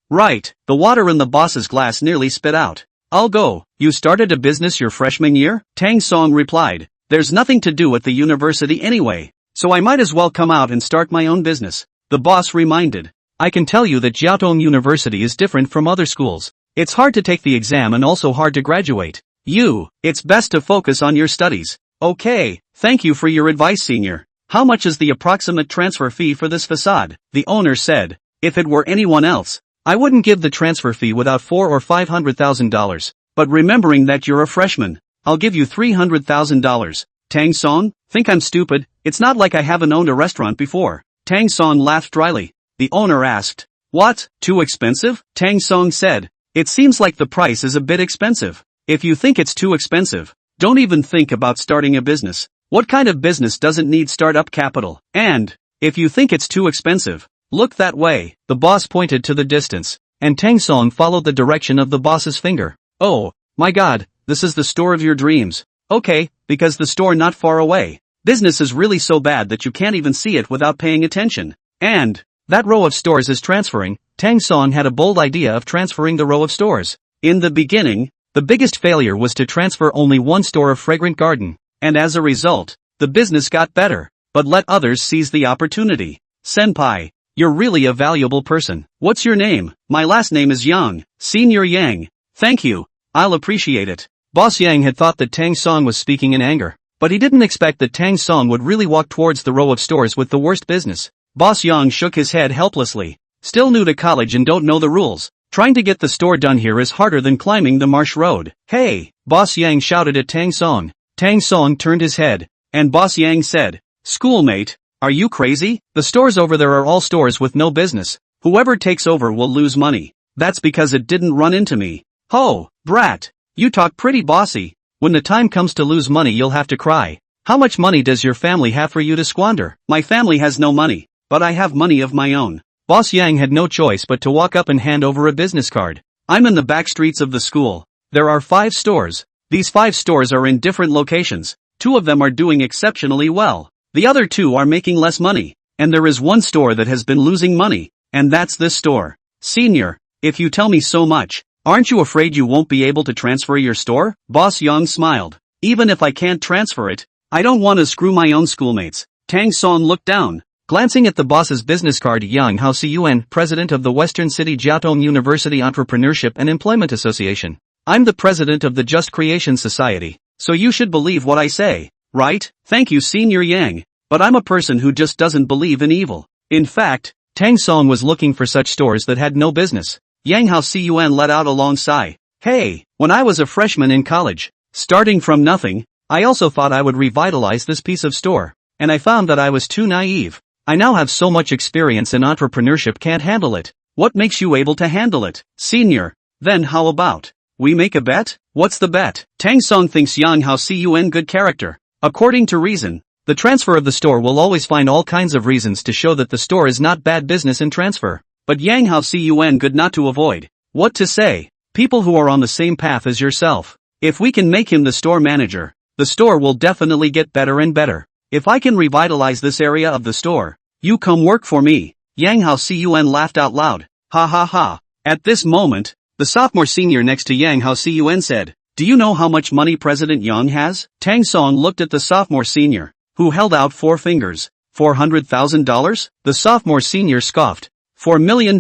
The water in the boss's glass nearly spit out. I'll go. You started a business your freshman year? Tang Song replied, there's nothing to do at the university anyway, so I might as well come out and start my own business. The boss reminded, I can tell you that Jiaotong University is different from other schools. It's hard to take the exam and also hard to graduate. It's best to focus on your studies. Okay, thank you for your advice, senior. How much is the approximate transfer fee for this facade? The owner said, if it were anyone else, I wouldn't give the transfer fee without $400,000 or $500,000, but remembering that you're a freshman, I'll give you $300,000. Tang Song, think I'm stupid? It's not like I haven't owned a restaurant before. Tang Song laughed dryly. The owner asked, what, too expensive? Tang Song said, it seems like the price is a bit expensive. If you think it's too expensive, don't even think about starting a business. What kind of business doesn't need startup capital? And, if you think it's too expensive, look that way. The boss pointed to the distance, and Tang Song followed the direction of the boss's finger. Oh, my god, this is the store of your dreams. Okay, because the store not far away. Business is really so bad that you can't even see it without paying attention. And, that row of stores is transferring. Tang Song had a bold idea of transferring the row of stores. In the beginning, the biggest failure was to transfer only one store of Fragrant Garden, and as a result, the business got better, but let others seize the opportunity. Senpai, you're really a valuable person. What's your name? My last name is Yang, Senior Yang. Thank you, I'll appreciate it. Boss Yang had thought that Tang Song was speaking in anger, but he didn't expect that Tang Song would really walk towards the row of stores with the worst business. Boss Yang shook his head helplessly. Still new to college and don't know the rules. Trying to get the store done here is harder than climbing the marsh road. Hey! Boss Yang shouted at Tang Song. Tang Song turned his head, and Boss Yang said, schoolmate, are you crazy? The stores over there are all stores with no business. Whoever takes over will lose money. That's because it didn't run into me. Ho, brat! You talk pretty bossy. When the time comes to lose money you'll have to cry. How much money does your family have for you to squander? My family has no money, but I have money of my own. Boss Yang had no choice but to walk up and hand over a business card. I'm in the back streets of the school. There are 5 stores. These 5 stores are in different locations. 2 of them are doing exceptionally well. The other 2 are making less money. And there is one store that has been losing money, and that's this store. Senior, If you tell me so much, aren't you afraid you won't be able to transfer your store? Boss Young smiled. Even if I can't transfer it, I don't want to screw my own schoolmates. Tang Song looked down. Glancing at the boss's business card, Yang Hao Cun, president of the Western City Jiaotong University Entrepreneurship and Employment Association. I'm the president of the Just Creation Society, so you should believe what I say, right? Thank you, Senior Yang, but I'm a person who just doesn't believe in evil. In fact, Tang Song was looking for such stores that had no business. Yang Hao Cun let out a long sigh. Hey, when I was a freshman in college, starting from nothing, I also thought I would revitalize this piece of store, and I found that I was too naive. I now have so much experience in entrepreneurship, can't handle it. What makes you able to handle it, Senior? Then how about we make a bet? What's the bet? Tang Song thinks Yang Hao Cun good character. According to reason, the transfer of the store will always find all kinds of reasons to show that the store is not bad business in transfer. But Yang Hao Cun good not to avoid. What to say? People who are on the same path as yourself. If we can make him the store manager, the store will definitely get better and better. If I can revitalize this area of the store, you come work for me. Yang Hao Cun laughed out loud. Ha ha ha. At this moment, the sophomore senior next to Yang Hao Cun said, do you know how much money President Yang has? Tang Song looked at the sophomore senior, who held out 4 fingers. $400,000? The sophomore senior scoffed. $4 million.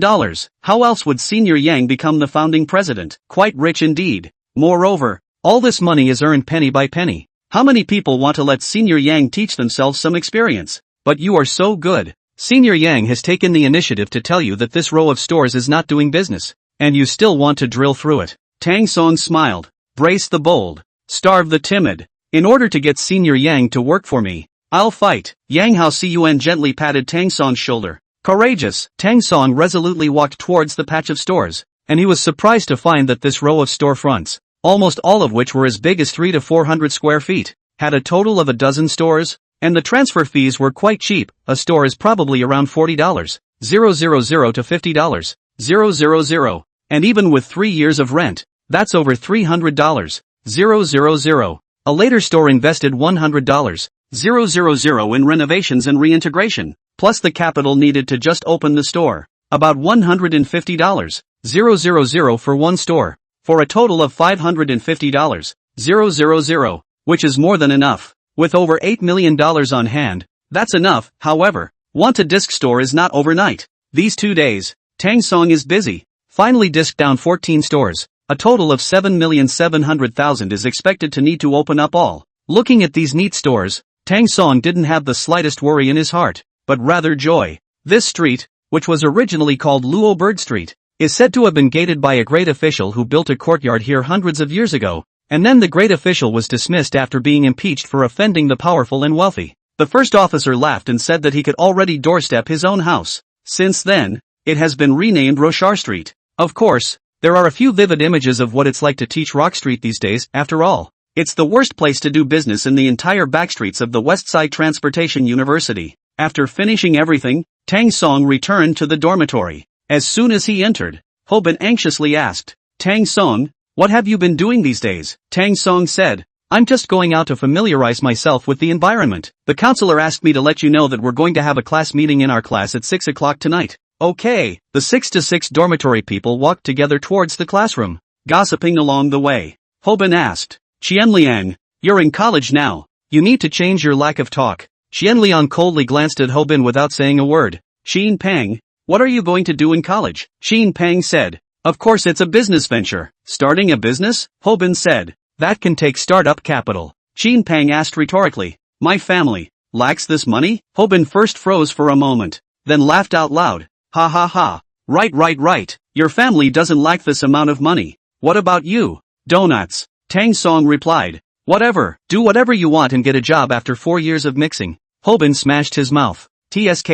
How else would Senior Yang become the founding president? Quite rich indeed. Moreover, all this money is earned penny by penny. How many people want to let Senior Yang teach themselves some experience? But you are so good. Senior Yang has taken the initiative to tell you that this row of stores is not doing business, and you still want to drill through it. Tang Song smiled. Brace the bold, starve the timid. In order to get Senior Yang to work for me, I'll fight. Yang Hao Cun gently patted Tang Song's shoulder. Courageous. Tang Song resolutely walked towards the patch of stores, and he was surprised to find that this row of storefronts, almost all of which were as big as 300 to 400 square feet, had a total of a dozen stores, and the transfer fees were quite cheap. A store is probably around $40, $000 to $50, $000, and even with 3 years of rent, that's over $300, $000. A later store invested $100, $000 in renovations and reintegration, plus the capital needed to just open the store, about $150, $000 for one store, for a total of $550, $000, which is more than enough. With over $8 million on hand, that's enough. However, want a disc store is not overnight. These 2 days, Tang Song is busy. Finally disc down 14 stores. A total of 7,700,000 is expected to need to open up all. Looking at these neat stores, Tang Song didn't have the slightest worry in his heart, but rather joy. This street, which was originally called Luo Bird Street, is said to have been gated by a great official who built a courtyard here hundreds of years ago, and then the great official was dismissed after being impeached for offending the powerful and wealthy. The first officer laughed and said that he could already doorstep his own house. Since then, it has been renamed Rochar Street. Of course, there are a few vivid images of what it's like to teach Rock Street these days. After all, it's the worst place to do business in the entire backstreets of the Westside Transportation University. After finishing everything, Tang Song returned to the dormitory. As soon as he entered, Hobin anxiously asked, Tang Song, what have you been doing these days? Tang Song said, I'm just going out to familiarize myself with the environment. The counselor asked me to let you know that we're going to have a class meeting in our class at 6 o'clock tonight. Okay. The 6 to 6 dormitory people walked together towards the classroom, gossiping along the way. Hobin asked, Qianliang, you're in college now. You need to change your lack of talk. Qianliang coldly glanced at Hobin without saying a word. Xin Pang, what are you going to do in college? Xin Pang said, of course it's a business venture. Starting a business? Hobin said, that can take startup capital. Xin Pang asked rhetorically, my family lacks this money? Hobin first froze for a moment, then laughed out loud. Ha ha ha. Right. Your family doesn't lack this amount of money. What about you? Donuts. Tang Song replied, whatever, do whatever you want and get a job after 4 years of mixing. Hobin smashed his mouth. TSK.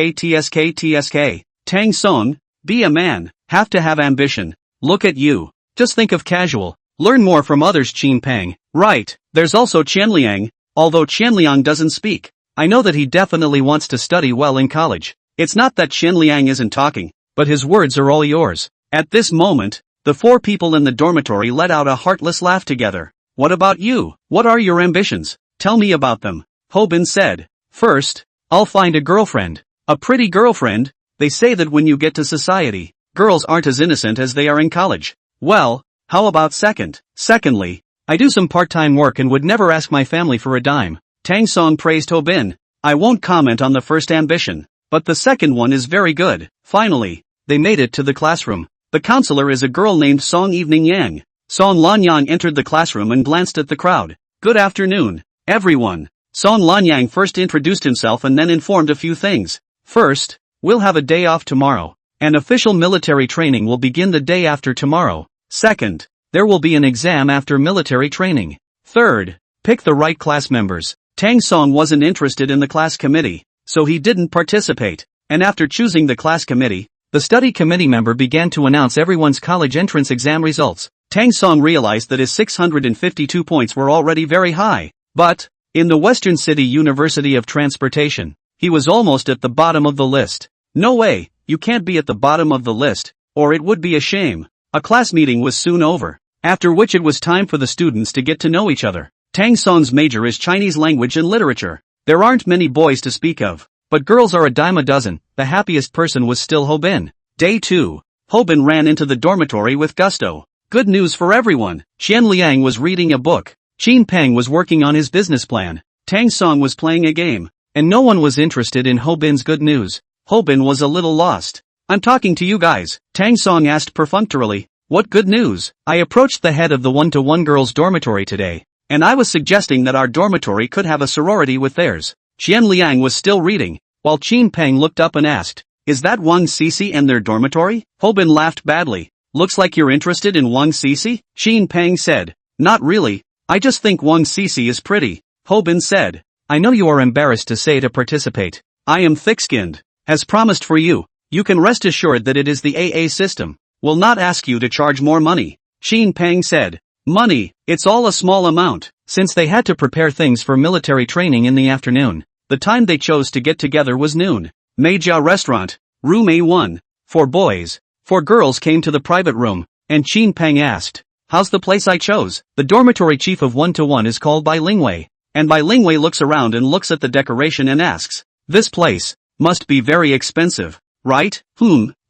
Tang Song, be a man, have to have ambition. Look at you. Just think of casual. Learn more from others. Qin Pang. Right, there's also Qianliang. Although Qianliang doesn't speak, I know that he definitely wants to study well in college. It's not that Qianliang isn't talking, but his words are all yours. At this moment, the 4 people in the dormitory let out a heartless laugh together. What about you? What are your ambitions? Tell me about them. Hobin said, first, I'll find a girlfriend. A pretty girlfriend. They say that when you get to society, Girls aren't as innocent as they are in college. Well, how about second? Secondly, I do some part-time work and would never ask my family for a dime. Tang Song praised Ho Bin. I won't comment on the first ambition, but the second one is very good. Finally, they made it to the classroom. The counselor is a girl named Song Evening Yang. Song Lanyang entered the classroom and glanced at the crowd. Good afternoon, everyone. Song Lanyang first introduced himself and then informed a few things. First, we'll have a day off tomorrow. And official military training will begin the day after tomorrow. Second, there will be an exam after military training. Third, pick the right class members. Tang Song wasn't interested in the class committee, so he didn't participate. And after choosing the class committee, the study committee member began to announce everyone's college entrance exam results. Tang Song realized that his 652 points were already very high. But, in the Western City University of Transportation, he was almost at the bottom of the list. No way, you can't be at the bottom of the list, or it would be a shame. A class meeting was soon over, after which it was time for the students to get to know each other. Tang Song's major is Chinese language and literature. There aren't many boys to speak of, but girls are a dime a dozen. The happiest person was still Ho Bin. Day 2. Ho Bin ran into the dormitory with gusto. Good news for everyone. Qian Liang was reading a book. Qin Peng was working on his business plan. Tang Song was playing a game, and no one was interested in Ho Bin's good news. Ho Bin was a little lost. I'm talking to you guys, Tang Song asked perfunctorily. What good news? I approached the head of the one-to-one girls' dormitory today, and I was suggesting that our dormitory could have a sorority with theirs. Qian Liang was still reading, while Qin Peng looked up and asked, is that Wang Cici and their dormitory? Ho Bin laughed badly. Looks like you're interested in Wang Cici? Qin Peng said. Not really, I just think Wang Cici is pretty. Ho Bin said. I know you are embarrassed to say to participate. I am thick-skinned. As promised for you, you can rest assured that it is the AA system. Will not ask you to charge more money. Qin Peng said. Money, it's all a small amount. Since they had to prepare things for military training in the afternoon, the time they chose to get together was noon. Meijia Restaurant, Room A1. 4 boys. 4 girls came to the private room, and Qin Peng asked, how's the place I chose? The dormitory chief of one-to-one is called Bai Lingwei, and Bai Lingwei looks around and looks at the decoration and asks, this place must be very expensive, right?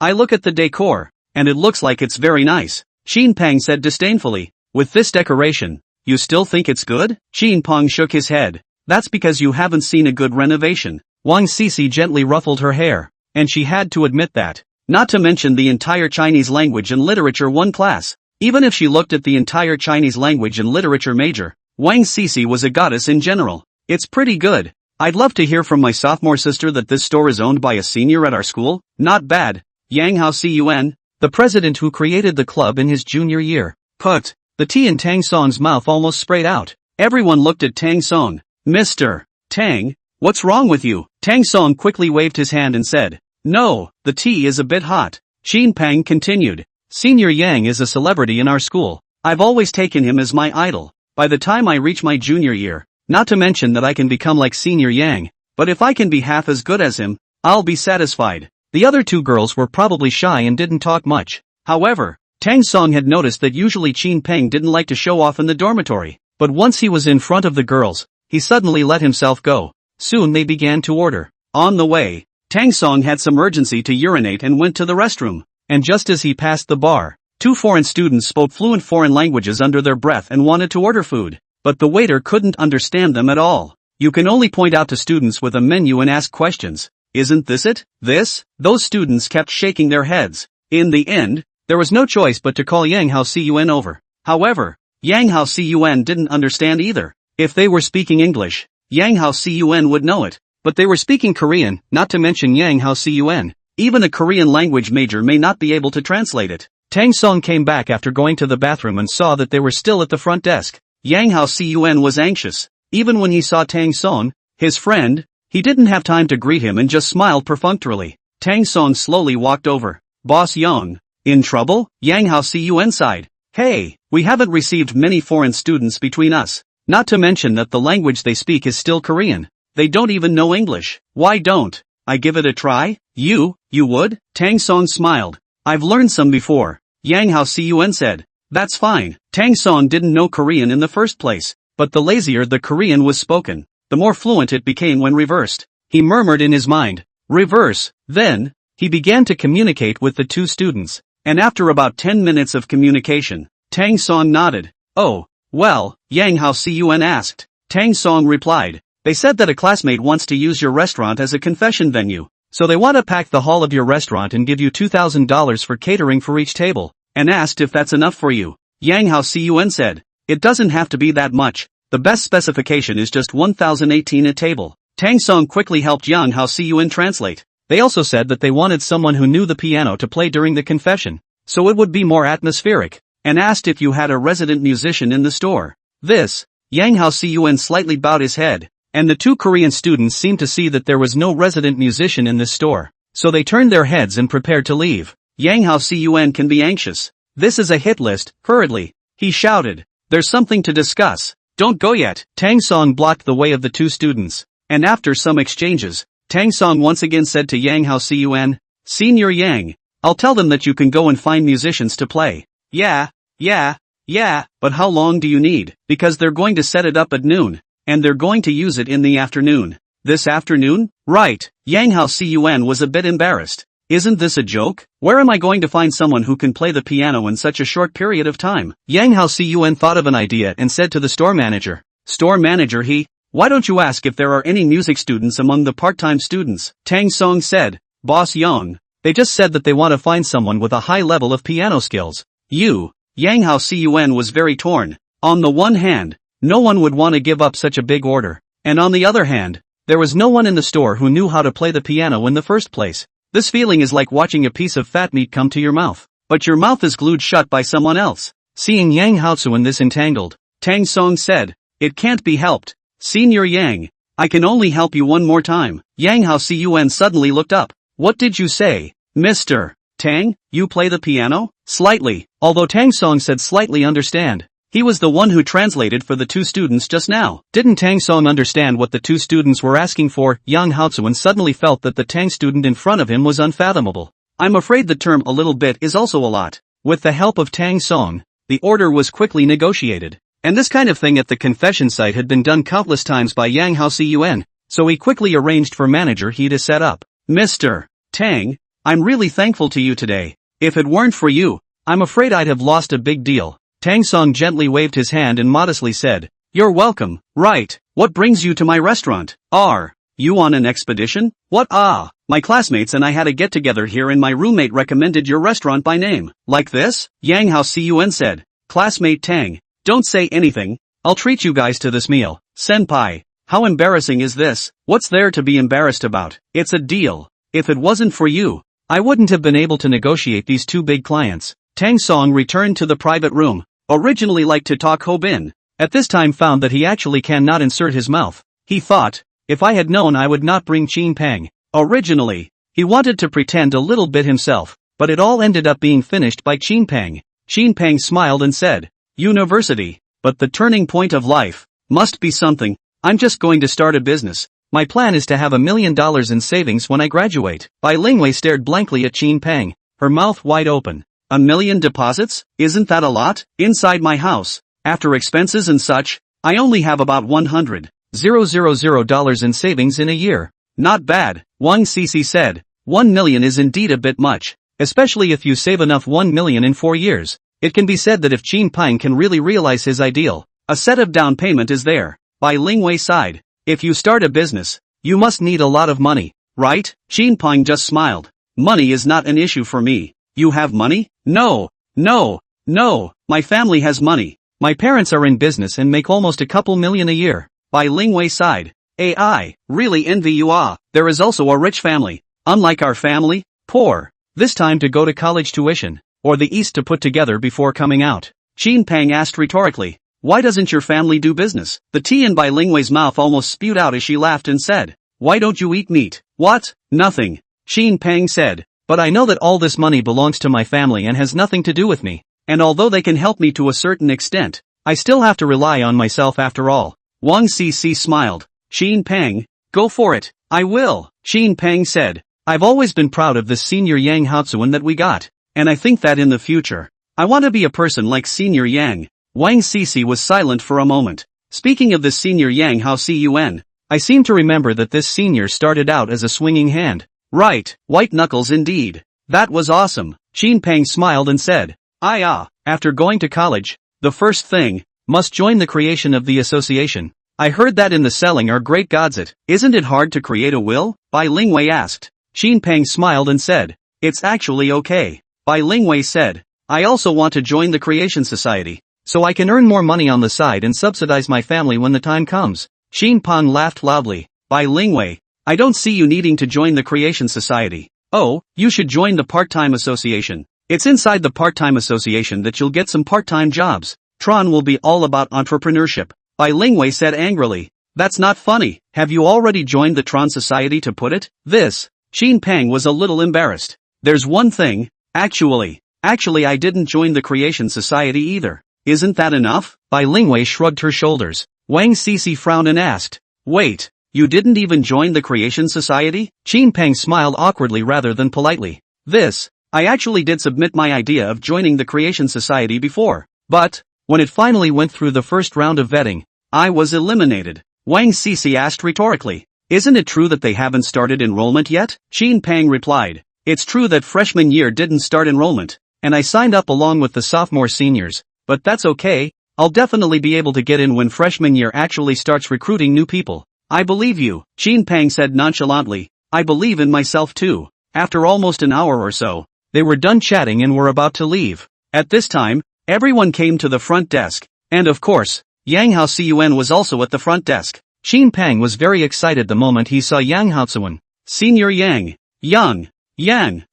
I look at the decor, and it looks like it's very nice. Qin Peng said disdainfully, with this decoration, you still think it's good? Qin Peng shook his head. That's because you haven't seen a good renovation. Wang Cici gently ruffled her hair, and she had to admit that. Not to mention the entire Chinese language and literature 1 class. Even if she looked at the entire Chinese language and literature major, Wang Cici was a goddess in general. It's pretty good. I'd love to hear from my sophomore sister that this store is owned by a senior at our school. Not bad. Yang Hao Cun, the president who created the club in his junior year, put. The tea in Tang Song's mouth almost sprayed out. Everyone looked at Tang Song. Mr. Tang, what's wrong with you? Tang Song quickly waved his hand and said, no, the tea is a bit hot. Qin Peng continued. Senior Yang is a celebrity in our school. I've always taken him as my idol. By the time I reach my junior year, not to mention that I can become like Senior Yang, but if I can be half as good as him, I'll be satisfied. The other 2 girls were probably shy and didn't talk much. However, Tang Song had noticed that usually Qin Peng didn't like to show off in the dormitory, but once he was in front of the girls, he suddenly let himself go. Soon they began to order. On the way, Tang Song had some urgency to urinate and went to the restroom, and just as he passed the bar, 2 foreign students spoke fluent foreign languages under their breath and wanted to order food, but the waiter couldn't understand them at all. You can only point out to students with a menu and ask questions. Isn't this it? This? Those students kept shaking their heads. In the end, there was no choice but to call Yang Hao Cun over. However, Yang Hao Cun didn't understand either. If they were speaking English, Yang Hao Cun would know it, but they were speaking Korean, not to mention Yang Hao Cun. Even a Korean language major may not be able to translate it. Tang Song came back after going to the bathroom and saw that they were still at the front desk. Yang Hao Cun was anxious. Even when he saw Tang Song, his friend, he didn't have time to greet him and just smiled perfunctorily. Tang Song slowly walked over. Boss Yang, in trouble? Yang Hao Cun sighed. Hey, we haven't received many foreign students between us. Not to mention that the language they speak is still Korean. They don't even know English. Why don't I give it a try? You would? Tang Song smiled. I've learned some before. Yang Hao Cun said. That's fine. Tang Song didn't know Korean in the first place, but the lazier the Korean was spoken, the more fluent it became when reversed. He murmured in his mind, reverse, then, He began to communicate with the two students, and after about 10 minutes of communication, Tang Song nodded. Oh, well, Yang Hao Cun asked. Tang Song replied, they said that a classmate wants to use your restaurant as a confession venue, so they want to pack the hall of your restaurant and give you $2,000 for catering for each table, and asked if that's enough for you. Yang Hao Cun said, it doesn't have to be that much, the best specification is just 1,018 a table. Tang Song quickly helped Yang Hao Cun translate. They also said that they wanted someone who knew the piano to play during the confession, so it would be more atmospheric, and asked if you had a resident musician in the store. This, Yang Hao Cun slightly bowed his head, and the two Korean students seemed to see that there was no resident musician in this store, so they turned their heads and prepared to leave. Yang Hao Cun can be anxious. This is a hit list. Hurriedly, he shouted. There's something to discuss. Don't go yet. Tang Song blocked the way of the two students, and after some exchanges, Tang Song once again said to Yang Hao Cun, Senior Yang, I'll tell them that you can go and find musicians to play. Yeah, but how long do you need? Because they're going to set it up at noon, and they're going to use it in the afternoon. This afternoon? Right. Yang Hao Cun was a bit embarrassed. Isn't this a joke? Where am I going to find someone who can play the piano in such a short period of time? Yang Hao Cun thought of an idea and said to the store manager. Store manager why don't you ask if there are any music students among the part-time students? Tang Song said, Boss Yang, they just said that they want to find someone with a high level of piano skills. Yang Hao Cun was very torn. On the one hand, no one would want to give up such a big order, and on the other hand, there was no one in the store who knew how to play the piano in the first place. This feeling is like watching a piece of fat meat come to your mouth, but your mouth is glued shut by someone else. Seeing Yang Hao Cun this entangled, Tang Song said, it can't be helped. Senior Yang, I can only help you one more time. Yang Hao Cun suddenly looked up. What did you say, Mr. Tang? You play the piano? Slightly. Although Tang Song said slightly understand. He was the one who translated for the two students just now. Didn't Tang Song understand what the two students were asking for? Yang Hao Cun suddenly felt that the Tang student in front of him was unfathomable. I'm afraid the term a little bit is also a lot. With the help of Tang Song, the order was quickly negotiated. And this kind of thing at the confession site had been done countless times by Yang Hao Cun, so he quickly arranged for manager He to set up. Mr. Tang, I'm really thankful to you today. If it weren't for you, I'm afraid I'd have lost a big deal. Tang Song gently waved his hand and modestly said, You're welcome. Right, what brings you to my restaurant? Are you on an expedition? What? My classmates and I had a get-together here and my roommate recommended your restaurant by name. Like this? Yang Hao Cun said. Classmate Tang, don't say anything, I'll treat you guys to this meal. Senpai, how embarrassing is this? What's there to be embarrassed about? It's a deal. If it wasn't for you, I wouldn't have been able to negotiate these two big clients. Tang Song returned to the private room. Originally liked to talk Ho Bin. At this time found that he actually cannot insert his mouth. He thought, if I had known I would not bring Chin Peng. Originally, he wanted to pretend a little bit himself, but it all ended up being finished by Chin Peng. Chin Peng smiled and said, University, but the turning point of life, must be something. I'm just going to start a business. My plan is to have $1 million in savings when I graduate. Bai Lingwei stared blankly at Chin Peng, her mouth wide open. 1 million deposits? Isn't that a lot? Inside my house, after expenses and such, I only have about $100,000 in savings in a year. Not bad, Wang Cici said. 1 million is indeed a bit much, especially if you save enough 1 million in 4 years. It can be said that if Chin Peng can really realize his ideal, a set of down payment is there. Bai Lingwei sighed. If you start a business, you must need a lot of money, right? Chin Peng just smiled. Money is not an issue for me. You have money? No, my family has money. My parents are in business and make almost a couple million a year. Bai Lingwei sighed. I really envy you. There is also a rich family. Unlike our family, poor. This time to go to college tuition, or the East to put together before coming out. Chin Peng asked rhetorically. Why doesn't your family do business? The tea in Bai Lingwei's mouth almost spewed out as she laughed and said, Why don't you eat meat? What? Nothing. Chin Peng said. But I know that all this money belongs to my family and has nothing to do with me. And although they can help me to a certain extent, I still have to rely on myself after all. Wang Cici smiled. Chin Peng, go for it. I will. Chin Peng said. I've always been proud of this senior Yang Hao Cun that we got. And I think that in the future, I want to be a person like Senior Yang. Wang Cici was silent for a moment. Speaking of this Senior Yang Hao Cun, I seem to remember that this senior started out as a swinging hand. Right, white knuckles indeed. That was awesome. Shin Pang smiled and said, after going to college, the first thing, must join the creation of the association. I heard that in the selling are great gods isn't it hard to create a will? Bai Lingwei asked. Shin Pang smiled and said, it's actually okay. Bai Lingwei said, I also want to join the creation society, so I can earn more money on the side and subsidize my family when the time comes. Shin Pang laughed loudly. Bai Lingwei, I don't see you needing to join the creation society. Oh, you should join the part-time association. It's inside the part-time association that you'll get some part-time jobs. Tron will be all about entrepreneurship. Bai Lingwei said angrily. That's not funny. Have you already joined the Tron society to put it? Shin Pang was a little embarrassed. There's one thing, actually I didn't join the creation society either. Isn't that enough? Bai Lingwei shrugged her shoulders. Wang Cici frowned and asked, wait, you didn't even join the creation society? Shin Pang smiled awkwardly rather than politely. I actually did submit my idea of joining the creation society before, but, when it finally went through the first round of vetting, I was eliminated. Wang Cici asked rhetorically. Isn't it true that they haven't started enrollment yet? Shin Pang replied. It's true that freshman year didn't start enrollment, and I signed up along with the sophomore seniors, but that's okay, I'll definitely be able to get in when freshman year actually starts recruiting new people. I believe you, Shin Pang said nonchalantly. I believe in myself too. After almost an hour or so, they were done chatting and were about to leave. At this time, everyone came to the front desk, and of course, Yang Haoxian was also at the front desk. Shin Pang was very excited the moment he saw Yang Haoxian. Senior Yang. Yang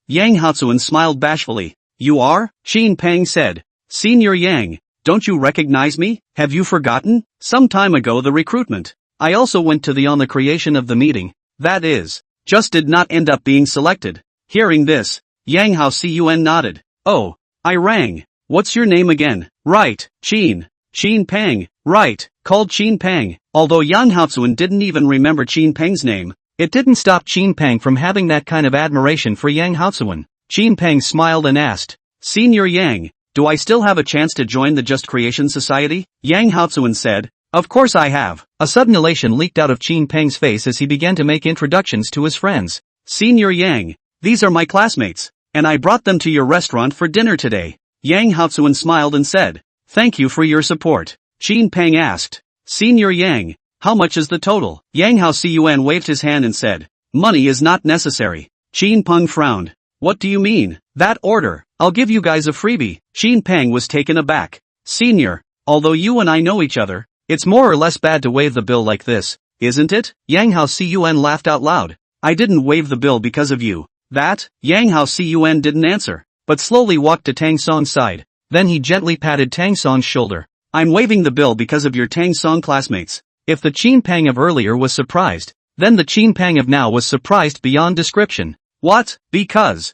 Haoxian smiled bashfully. You are? Shin Pang said. Senior Yang, don't you recognize me? Have you forgotten? Some time ago the recruitment. I also went to the creation of the meeting, that is, just did not end up being selected. Hearing this, Yang Haoxian nodded. Oh, I rang. What's your name again? Right, Shin Pang, right, called Shin Pang. Although Yang Haoxian didn't even remember Shin Pang's name, it didn't stop Shin Pang from having that kind of admiration for Yang Haoxian. Shin Pang smiled and asked, Senior Yang, do I still have a chance to join the Just Creation Society? Yang Haoxian said, of course I have. A sudden elation leaked out of Shin Pang's face as he began to make introductions to his friends. Senior Yang, these are my classmates, and I brought them to your restaurant for dinner today. Yang Haoxian smiled and said, thank you for your support. Shin Pang asked, Senior Yang, how much is the total? Yang Haoxian waved his hand and said, money is not necessary. Shin Pang frowned. What do you mean? That order, I'll give you guys a freebie. Shin Pang was taken aback. Senior, although you and I know each other, it's more or less bad to waive the bill like this, isn't it? Yang Haoxian laughed out loud. I didn't waive the bill because of you. Yang Haoxian didn't answer, but slowly walked to Tang Song's side. Then he gently patted Tang Song's shoulder. I'm waiving the bill because of your Tang Song classmates. If the Shin Pang of earlier was surprised, then the Shin Pang of now was surprised beyond description. What? Because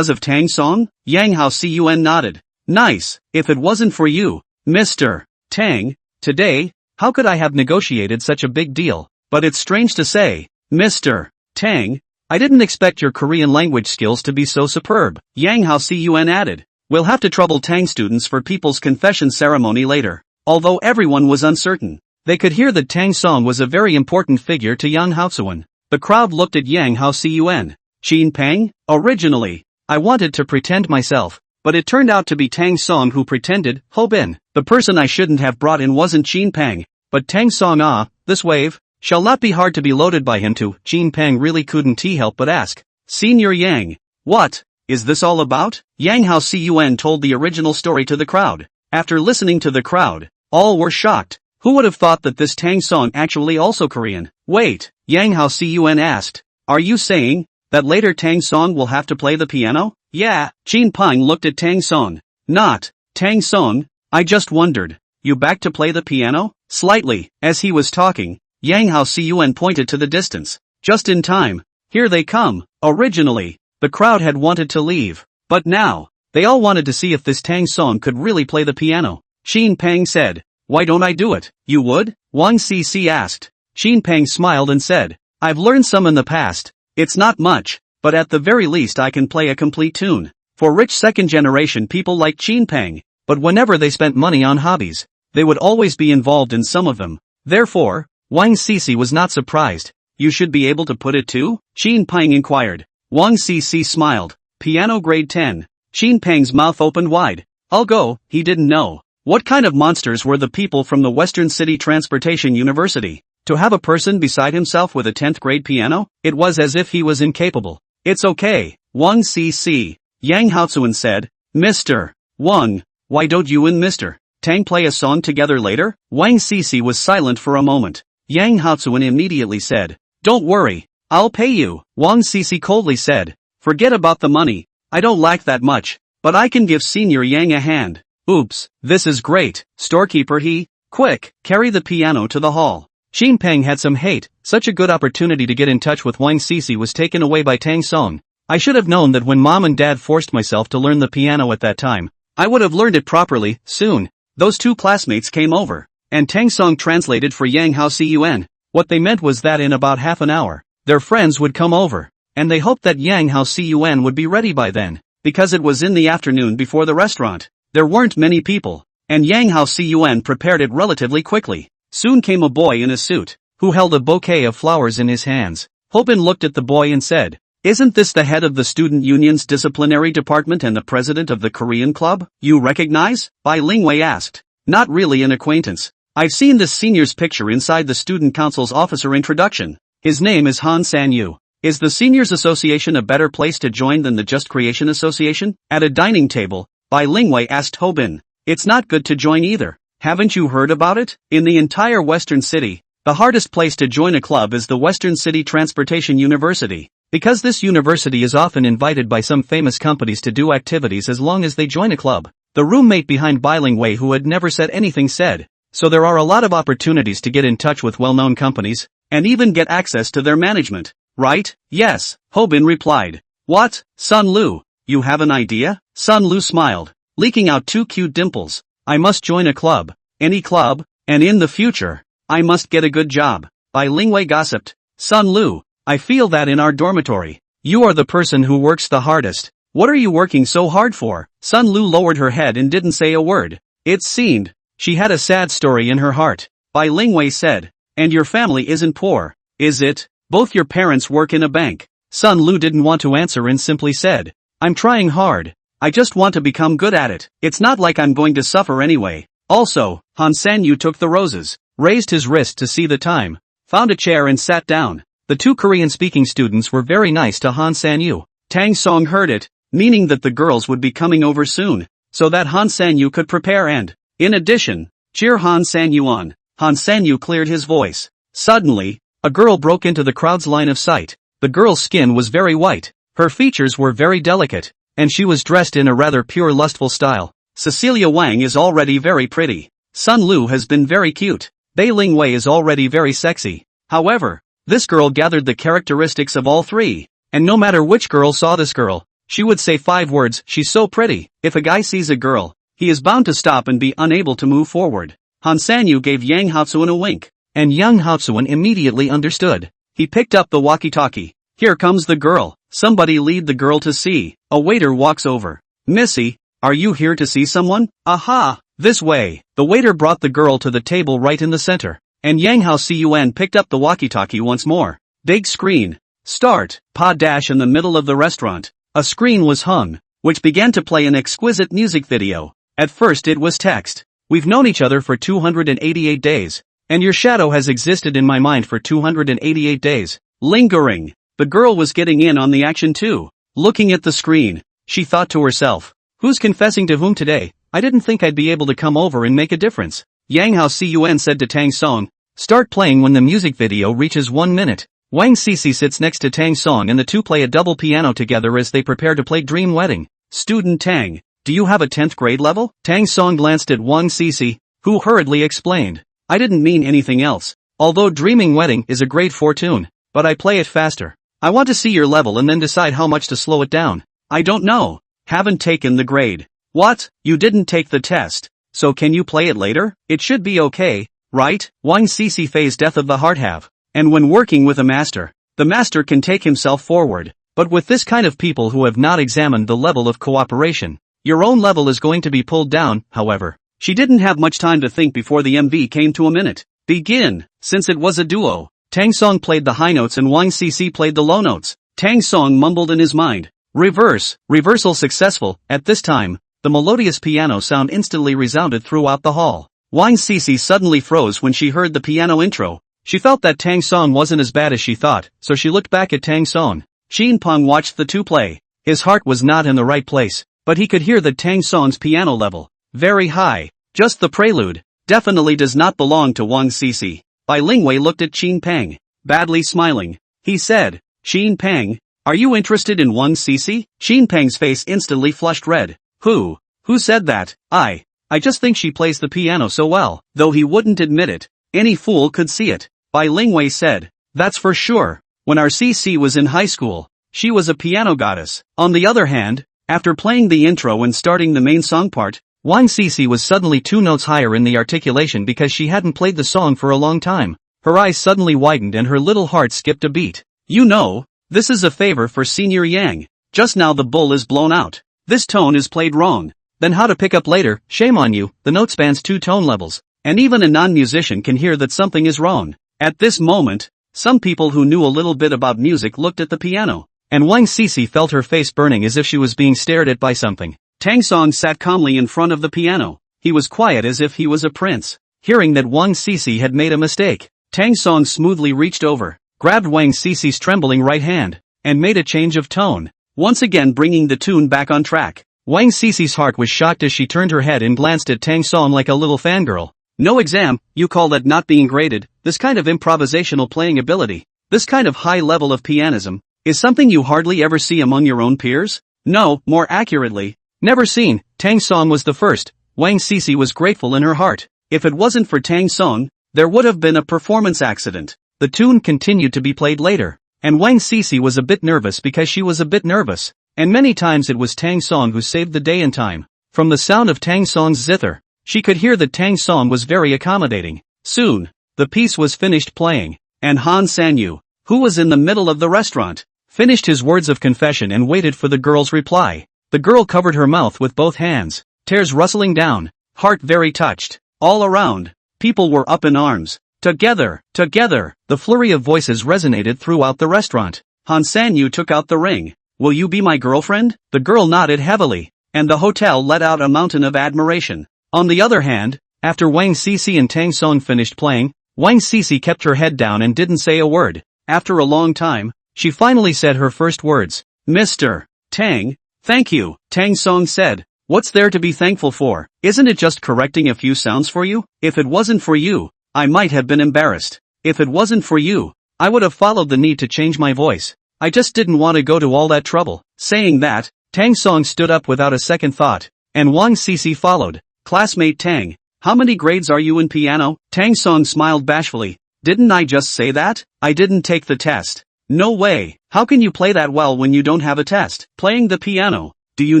of Tang Song? Yang Haoxian nodded. Nice. If it wasn't for you, Mr. Tang, today, how could I have negotiated such a big deal? But it's strange to say, Mr. Tang, I didn't expect your Korean language skills to be so superb. Yang Haoxian added. We'll have to trouble Tang students for people's confession ceremony later. Although everyone was uncertain, they could hear that Tang Song was a very important figure to Yang Haoxian. The crowd looked at Yang Haoxian. Shin Pang? Originally, I wanted to pretend myself, but it turned out to be Tang Song who pretended. Ho Bin. The person I shouldn't have brought in wasn't Shin Pang, but Tang Song. This wave shall not be hard to be loaded by him too. Shin Pang really couldn't help but ask. Senior Yang, what is this all about? Yang Haoxian told the original story to the crowd. After listening to the crowd, all were shocked. Who would have thought that this Tang Song actually also Korean? Wait, Yang Haoxian asked. Are you saying that later Tang Song will have to play the piano? Yeah. Shin Pang looked at Tang Song. Not Tang Song, I just wondered. You back to play the piano? Slightly. As he was talking, Yang Haoxian pointed to the distance. Just in time. Here they come. Originally, the crowd had wanted to leave, but now, they all wanted to see if this Tang Song could really play the piano. Shin Pang said, why don't I do it? You would? Wang Cici asked. Shin Pang smiled and said, I've learned some in the past. It's not much, but at the very least I can play a complete tune. For rich second-generation people like Shin Pang, but whenever they spent money on hobbies, they would always be involved in some of them. Therefore, Wang Cici was not surprised. You should be able to put it too? Shin Pang inquired. Wang Cici smiled. Piano grade 10. Xin Peng's mouth opened wide. I'll go, he didn't know. What kind of monsters were the people from the Western City Transportation University? To have a person beside himself with a 10th grade piano? It was as if he was incapable. It's okay, Wang Cici. Yang Haozuan said. Mr. Wang, why don't you and Mr. Tang play a song together later? Wang Cici was silent for a moment. Yang Haozuan immediately said. Don't worry, I'll pay you. Wang Cici coldly said. Forget about the money, I don't like that much, but I can give Senior Yang a hand. Oops, this is great, storekeeper he. Quick, carry the piano to the hall. Xin Peng had some hate. Such a good opportunity to get in touch with Wang Cici was taken away by Tang Song. I should have known that when mom and dad forced myself to learn the piano at that time. I would have learned it properly, soon. Those two classmates came over, and Tang Song translated for Yang Haozuan. What they meant was that in about half an hour, their friends would come over, and they hoped that Yang Haozuan would be ready by then, because it was in the afternoon before the restaurant. There weren't many people, and Yang Haozuan prepared it relatively quickly. Soon came a boy in a suit, who held a bouquet of flowers in his hands. Hobin looked at the boy and said, Isn't this the head of the student union's disciplinary department and the president of the Korean club? You recognize? Bai Lingwei asked. Not really an acquaintance. I've seen this senior's picture inside the student council's officer introduction. His name is Han San-yu. Is the seniors association a better place to join than the Just Creation Association? At a dining table, Bai Lingwei asked Hobin. It's not good to join either. Haven't you heard about it? In the entire Western City, the hardest place to join a club is the Western City Transportation University. Because this university is often invited by some famous companies to do activities as long as they join a club. The roommate behind Bai Lingwei who had never said anything said. So there are a lot of opportunities to get in touch with well-known companies, and even get access to their management. Right? Yes, Hobin replied. What, Sun Lu? You have an idea? Sun Lu smiled, leaking out two cute dimples. I must join a club. Any club, and in the future, I must get a good job. Bai Lingwei gossiped. Sun Lu, I feel that in our dormitory, you are the person who works the hardest. What are you working so hard for? Sun Lu lowered her head and didn't say a word. It seemed she had a sad story in her heart. Bai Lingwei said. And your family isn't poor, is it? Both your parents work in a bank. Sun Lu didn't want to answer and simply said. I'm trying hard. I just want to become good at it. It's not like I'm going to suffer anyway. Also, Han San-yu took the roses, raised his wrist to see the time, found a chair and sat down. The two Korean-speaking students were very nice to Han San-yu. Tang Song heard it, meaning that the girls would be coming over soon, so that Han San-yu could prepare and, in addition, cheer Han San-yu on. Han San-yu cleared his voice. Suddenly, a girl broke into the crowd's line of sight. The girl's skin was very white, her features were very delicate, and she was dressed in a rather pure lustful style. Cecilia Wang is already very pretty. Sun Lu has been very cute. Bai Lingwei is already very sexy. However, this girl gathered the characteristics of all three, and no matter which girl saw this girl, she would say 5 words, she's so pretty. If a guy sees a girl, he is bound to stop and be unable to move forward. Han San-yu gave Yang Haozuan a wink, and Yang Haozuan immediately understood. He picked up the walkie-talkie. Here comes the girl. Somebody lead the girl to see. A waiter walks over. Missy, are you here to see someone? Aha, this way. The waiter brought the girl to the table right in the center, and Yang Haozuan picked up the walkie-talkie once more. Big screen. Start. Pa dash in the middle of the restaurant. A screen was hung, which began to play an exquisite music video. At first it was text. We've known each other for 288 days, and your shadow has existed in my mind for 288 days. Lingering. The girl was getting in on the action too. Looking at the screen, she thought to herself, who's confessing to whom today? I didn't think I'd be able to come over and make a difference. Yang Haozuan said to Tang Song, start playing when the music video reaches 1 minute. Wang Cici sits next to Tang Song and the two play a double piano together as they prepare to play Dream Wedding. Student Tang, do you have a 10th grade level? Tang Song glanced at Wang Cici, who hurriedly explained. I didn't mean anything else. Although Dreaming Wedding is a grade 4 tune, but I play it faster. I want to see your level and then decide how much to slow it down. I don't know. Haven't taken the grade. What? You didn't take the test. So can you play it later? It should be okay, right? Wang Cici phase Death of the Heart have. And when working with a master, the master can take himself forward. But with this kind of people who have not examined the level of cooperation, your own level is going to be pulled down, however. She didn't have much time to think before the MV came to a minute. Begin. Since it was a duo, Tang Song played the high notes and Wang Cici played the low notes. Tang Song mumbled in his mind. Reversal successful. At this time, the melodious piano sound instantly resounded throughout the hall. Wang Cece suddenly froze when she heard the piano intro. She felt that Tang Song wasn't as bad as she thought, so she looked back at Tang Song. Shin Peng watched the two play. His heart was not in the right place, but he could hear that Tang Song's piano level, very high. Just the prelude, definitely does not belong to Wang Cece. Bai Lingwei looked at Shin Peng, badly smiling. He said, Shin Peng, are you interested in Wang Cece? Shin Peng's face instantly flushed red. Who said that? I just think she plays the piano so well. Though he wouldn't admit it, any fool could see it. Bai Lingwei said, that's for sure. When our CC was in high school, she was a piano goddess. On the other hand, after playing the intro and starting the main song part, Wang Cece was suddenly 2 notes higher in the articulation because she hadn't played the song for a long time. Her eyes suddenly widened and her little heart skipped a beat. You know, this is a favor for Senior Yang. Just now the bull is blown out. This tone is played wrong. Then how to pick up later? Shame on you. The note spans 2 tone levels, and even a non-musician can hear that something is wrong. At this moment, some people who knew a little bit about music looked at the piano, and Wang Cece felt her face burning as if she was being stared at by something. Tang Song sat calmly in front of the piano. He was quiet as if he was a prince. Hearing that Wang Cece had made a mistake, Tang Song smoothly reached over, grabbed Wang Cece's trembling right hand, and made a change of tone, once again bringing the tune back on track. Wang Cece's heart was shocked as she turned her head and glanced at Tang Song like a little fangirl. No exam, you call that not being graded? This kind of improvisational playing ability, this kind of high level of pianism, is something you hardly ever see among your own peers? No, more accurately, never seen. Tang Song was the first. Wang Cece was grateful in her heart. If it wasn't for Tang Song, there would have been a performance accident. The tune continued to be played later, and Wang Cece was a bit nervous because she was a bit nervous, and many times it was Tang Song who saved the day in time. From the sound of Tang Song's zither, she could hear that Tang Song was very accommodating. Soon, the piece was finished playing, and Han Sanyu, who was in the middle of the restaurant, finished his words of confession and waited for the girl's reply. The girl covered her mouth with both hands, tears rustling down, heart very touched. All around, people were up in arms. Together, together, the flurry of voices resonated throughout the restaurant. Han Sanyu took out the ring. Will you be my girlfriend? The girl nodded heavily, and the hotel let out a mountain of admiration. On the other hand, after Wang Cece and Tang Song finished playing, Wang Cece kept her head down and didn't say a word. After a long time, she finally said her first words. Mr. Tang, thank you, Tang Song said. What's there to be thankful for? Isn't it just correcting a few sounds for you? If it wasn't for you, I might have been embarrassed. If it wasn't for you, I would have followed the need to change my voice. I just didn't want to go to all that trouble. Saying that, Tang Song stood up without a second thought, and Wang Cece followed. Classmate Tang, how many grades are you in piano? Tang Song smiled bashfully. Didn't I just say that? I didn't take the test. No way. How can you play that well when you don't have a test? Playing the piano. Do you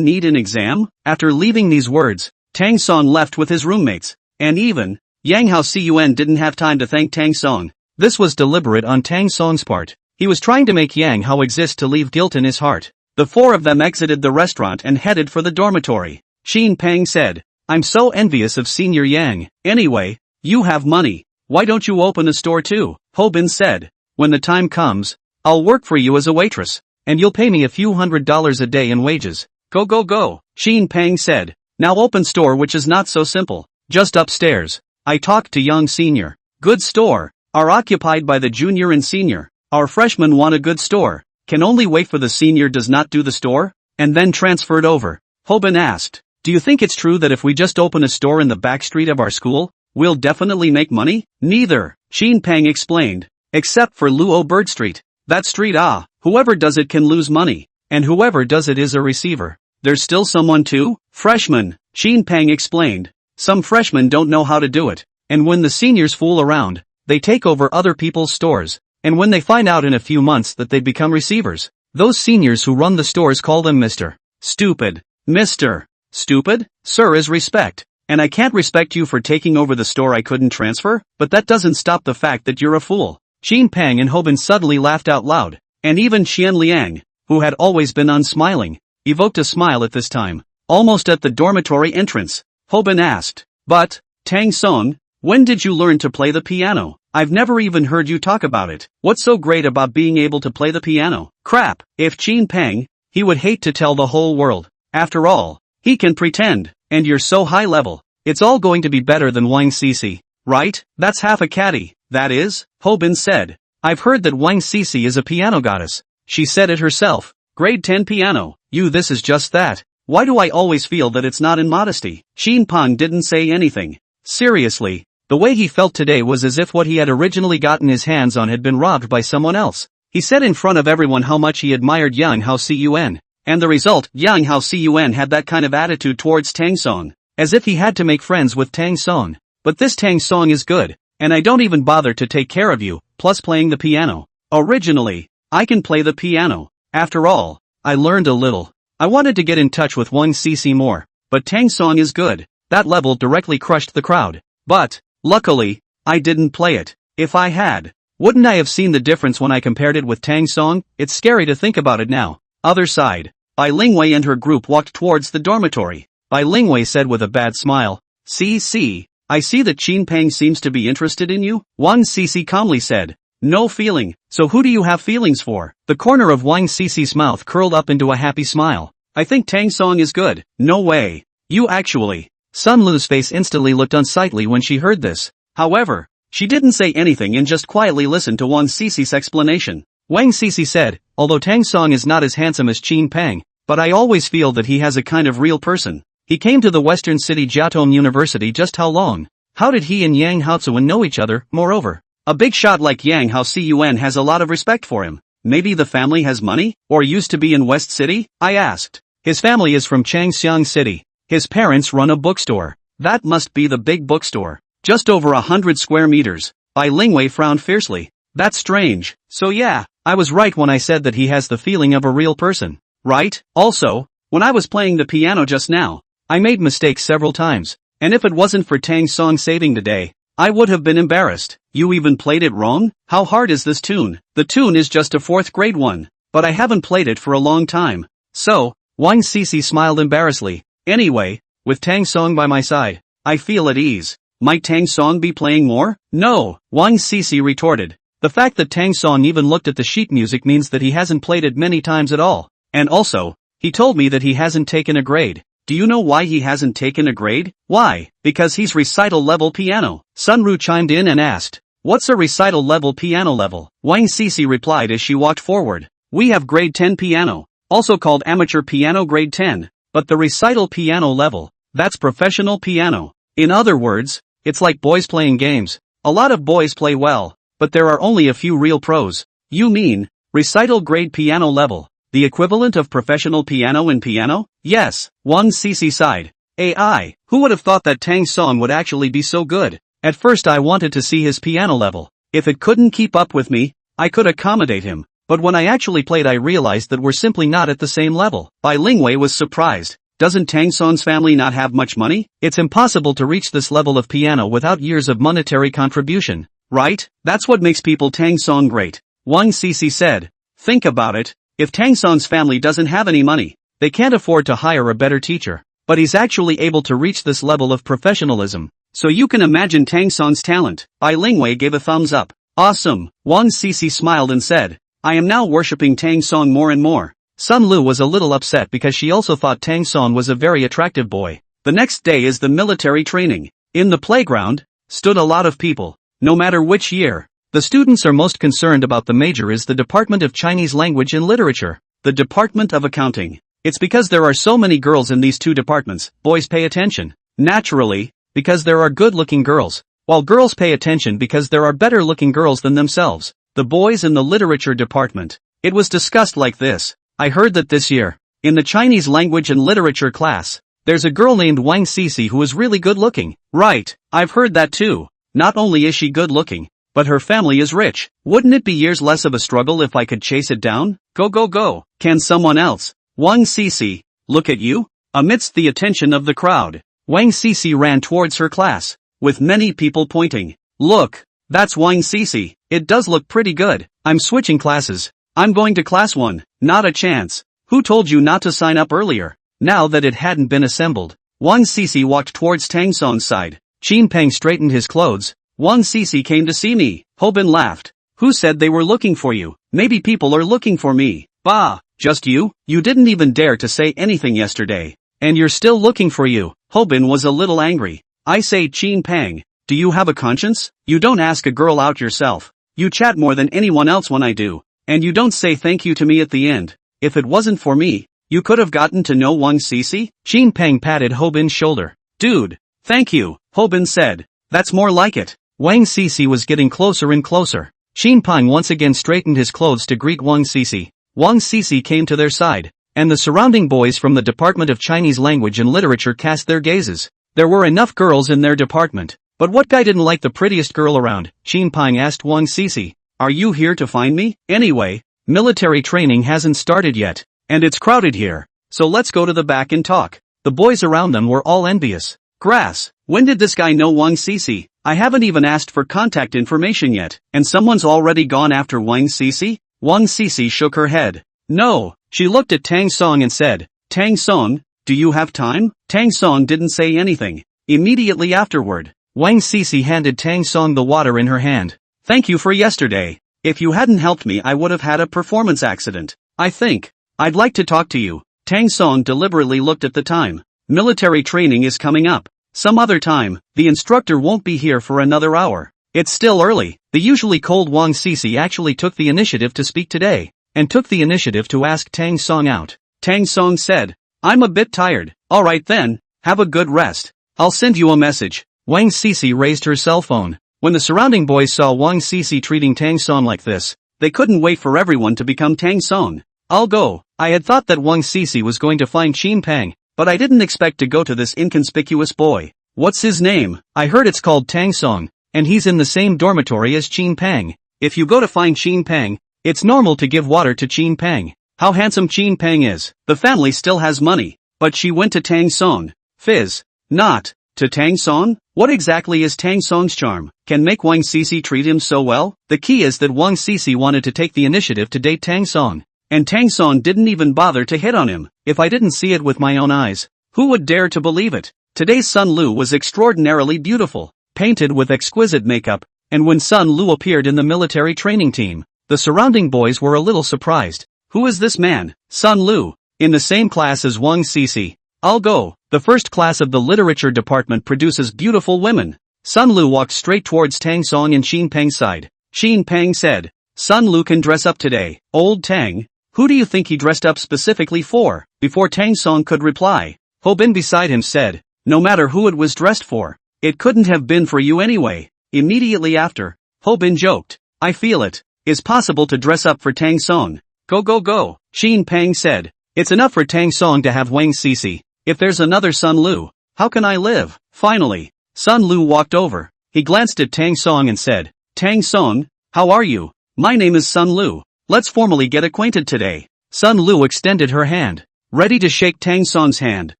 need an exam? After leaving these words, Tang Song left with his roommates, and even Yang Hao Cun didn't have time to thank Tang Song. This was deliberate on Tang Song's part. He was trying to make Yang Hao exist to leave guilt in his heart. The 4 of them exited the restaurant and headed for the dormitory. Shin Peng said, I'm so envious of Senior Yang. Anyway, you have money. Why don't you open a store too? Ho Bin said, when the time comes, I'll work for you as a waitress, and you'll pay me a few $100s a day in wages. Go go go. Shin Peng said, now open store, which is not so simple. Just upstairs. I talked to young senior. Good store. Are occupied by the junior and senior. Our freshmen want a good store. Can only wait for the senior does not do the store, and then transferred over. Ho Bin asked, do you think it's true that if we just open a store in the back street of our school, we'll definitely make money? Neither, Shin Peng explained. Except for Luo Bird Street. That street, whoever does it can lose money, and whoever does it is a receiver. There's still someone too? Freshman, Shin Peng explained. Some freshmen don't know how to do it, and when the seniors fool around, they take over other people's stores, and when they find out in a few months that they've become receivers, those seniors who run the stores call them Mr. Stupid. Mr. Stupid? Sir is respect, and I can't respect you for taking over the store I couldn't transfer, but that doesn't stop the fact that you're a fool. Shin Peng and Ho Bin suddenly laughed out loud, and even Qian Liang, who had always been unsmiling, evoked a smile at this time. Almost at the dormitory entrance, Ho Bin asked, but, Tang Song, When did you learn to play the piano? I've never even heard you talk about it. What's so great about being able to play the piano? Crap, if Chin Peng, he would hate to tell the whole world. After all, he can pretend, and you're so high level. It's all going to be better than Wang Sisi, right? That's half a caddy, that is, Ho Bin said. I've heard that Wang Sisi is a piano goddess. She said it herself. Grade 10 piano. This is just that. Why do I always feel that it's not in modesty? Chin Peng didn't say anything. Seriously, the way he felt today was as if what he had originally gotten his hands on had been robbed by someone else. He said in front of everyone how much he admired Yang Hao Cun. And the result, Yang Hao Cun had that kind of attitude towards Tang Song. As if he had to make friends with Tang Song. But this Tang Song is good, and I don't even bother to take care of you, plus playing the piano. Originally, I can play the piano. After all, I learned a little. I wanted to get in touch with Wang Sisi more, but Tang Song is good. That level directly crushed the crowd. But, luckily, I didn't play it. If I had, wouldn't I have seen the difference when I compared it with Tang Song? It's scary to think about it now. Other side. Bai Lingwei and her group walked towards the dormitory. Bai Lingwei said with a bad smile, See, I see that Chin Peng seems to be interested in you. Wang Sisi calmly said, no feeling, so who do you have feelings for? The corner of Wang Sisi's mouth curled up into a happy smile. I think Tang Song is good. No way. You actually. Sun Lu's face instantly looked unsightly when she heard this. However, she didn't say anything and just quietly listened to Wang Sisi's explanation. Wang Sisi said, although Tang Song is not as handsome as Chin Peng, but I always feel that he has a kind of real person. He came to the Western City Jiaotong University just how long? How did he and Yang Haozuan know each other? Moreover, a big shot like Yang Hao Cun has a lot of respect for him. Maybe the family has money? Or used to be in West City? I asked. His family is from Changxiang City. His parents run a bookstore. That must be the big bookstore. Just over 100 square meters. Bai Lingwei frowned fiercely. That's strange. So yeah, I was right when I said that he has the feeling of a real person. Right? Also, when I was playing the piano just now, I made mistakes several times, and if it wasn't for Tang Song saving the day, I would have been embarrassed. You even played it wrong? How hard is this tune? The tune is just a 4th grade one, but I haven't played it for a long time. So, Wang Sisi smiled embarrassedly. Anyway, with Tang Song by my side, I feel at ease. Might Tang Song be playing more? No, Wang Sisi retorted. The fact that Tang Song even looked at the sheet music means that he hasn't played it many times at all. And also, he told me that he hasn't taken a grade. Do you know why he hasn't taken a grade? Why? Because he's recital level piano. Sun Ru chimed in and asked, what's a recital level piano level? Wang Sisi replied as she walked forward. We have grade 10 piano, also called amateur piano grade 10, but the recital piano level, that's professional piano. In other words, it's like boys playing games. A lot of boys play well, but there are only a few real pros. You mean, recital grade piano level. The equivalent of professional piano in piano? Yes, Wang Sisi sighed. AI, who would have thought that Tang Song would actually be so good? At first I wanted to see his piano level. If it couldn't keep up with me, I could accommodate him. But when I actually played I realized that we're simply not at the same level. Bai Lingwei was surprised. Doesn't Tang Song's family not have much money? It's impossible to reach this level of piano without years of monetary contribution. Right? That's what makes people Tang Song great. Wang Sisi said. Think about it. If Tang Song's family doesn't have any money, they can't afford to hire a better teacher. But he's actually able to reach this level of professionalism. So you can imagine Tang Song's talent. Bai Lingwei gave a thumbs up. Awesome. Wang Sisi smiled and said, I am now worshipping Tang Song more and more. Sun Lu was a little upset because she also thought Tang Song was a very attractive boy. The next day is the military training. In the playground, stood a lot of people. No matter which year, the students are most concerned about the major is the Department of Chinese Language and Literature, the Department of Accounting. It's because there are so many girls in these two departments, boys pay attention. Naturally, because there are good-looking girls, while girls pay attention because there are better-looking girls than themselves. The boys in the literature department. It was discussed like this. I heard that this year, in the Chinese language and literature class, there's a girl named Wang Sisi who is really good-looking. Right, I've heard that too. Not only is she good-looking, but her family is rich. Wouldn't it be years less of a struggle if I could chase it down? Go. Can someone else? Wang Sisi, look at you. Amidst the attention of the crowd, Wang Sisi ran towards her class, with many people pointing. Look, that's Wang Sisi. It does look pretty good. I'm switching classes. I'm going to class 1. Not a chance. Who told you not to sign up earlier? Now that it hadn't been assembled, Wang Sisi walked towards Tang Song's side. Qin Peng straightened his clothes. Wang Sisi came to see me. Hobin laughed. Who said they were looking for you? Maybe people are looking for me. Bah, just you? You didn't even dare to say anything yesterday. And you're still looking for you. Hobin was a little angry. I say Qin Peng, do you have a conscience? You don't ask a girl out yourself. You chat more than anyone else when I do. And you don't say thank you to me at the end. If it wasn't for me, you could have gotten to know Wang Sisi? Qin Peng patted Hobin's shoulder. Dude, thank you, Hobin said. That's more like it. Wang Sisi was getting closer and closer. Qin Peng once again straightened his clothes to greet Wang Sisi. Wang Sisi came to their side, and the surrounding boys from the Department of Chinese Language and Literature cast their gazes. There were enough girls in their department, but what guy didn't like the prettiest girl around? Qin Peng asked Wang Sisi. Are you here to find me? Anyway, military training hasn't started yet, and it's crowded here, so let's go to the back and talk. The boys around them were all envious. Grass, when did this guy know Wang Sisi? I haven't even asked for contact information yet, and someone's already gone after Wang Sisi? Wang Sisi shook her head. No, she looked at Tang Song and said, Tang Song, do you have time? Tang Song didn't say anything. Immediately afterward, Wang Sisi handed Tang Song the water in her hand. Thank you for yesterday. If you hadn't helped me I would have had a performance accident. I think. I'd like to talk to you. Tang Song deliberately looked at the time. Military training is coming up. Some other time, the instructor won't be here for another hour. It's still early. The usually cold Wang Sisi actually took the initiative to speak today, and took the initiative to ask Tang Song out. Tang Song said, I'm a bit tired. Alright then, have a good rest. I'll send you a message. Wang Sisi raised her cell phone. When the surrounding boys saw Wang Sisi treating Tang Song like this, they couldn't wait for everyone to become Tang Song. I'll go. I had thought that Wang Sisi was going to find Qin Peng, but I didn't expect to go to this inconspicuous boy. What's his name? I heard it's called Tang Song, and he's in the same dormitory as Qin Peng. If you go to find Qin Peng, it's normal to give water to Qin Peng. How handsome Qin Peng is. The family still has money, but she went to Tang Song. Fizz. Not. To Tang Song? What exactly is Tang Song's charm? Can make Wang Sisi treat him so well? The key is that Wang Sisi wanted to take the initiative to date Tang Song. And Tang Song didn't even bother to hit on him. If I didn't see it with my own eyes, who would dare to believe it? Today's Sun Lu was extraordinarily beautiful, painted with exquisite makeup, and when Sun Lu appeared in the military training team, the surrounding boys were a little surprised. Who is this man? Sun Lu. In the same class as Wang Sisi. I'll go. The first class of the literature department produces beautiful women. Sun Lu walked straight towards Tang Song and Qin Peng's side. Qin Peng said, Sun Lu can dress up today. Old Tang. Who do you think he dressed up specifically for? Before Tang Song could reply, Hobin beside him said, no matter who it was dressed for, it couldn't have been for you anyway. Immediately after, Hobin joked, I feel it. Is possible to dress up for Tang Song. Go go go. Qin Peng said, it's enough for Tang Song to have Wang Sisi. If there's another Sun Lu, how can I live? Finally, Sun Lu walked over. He glanced at Tang Song and said, Tang Song, how are you? My name is Sun Lu. Let's formally get acquainted today. Sun Lu extended her hand, ready to shake Tang Song's hand.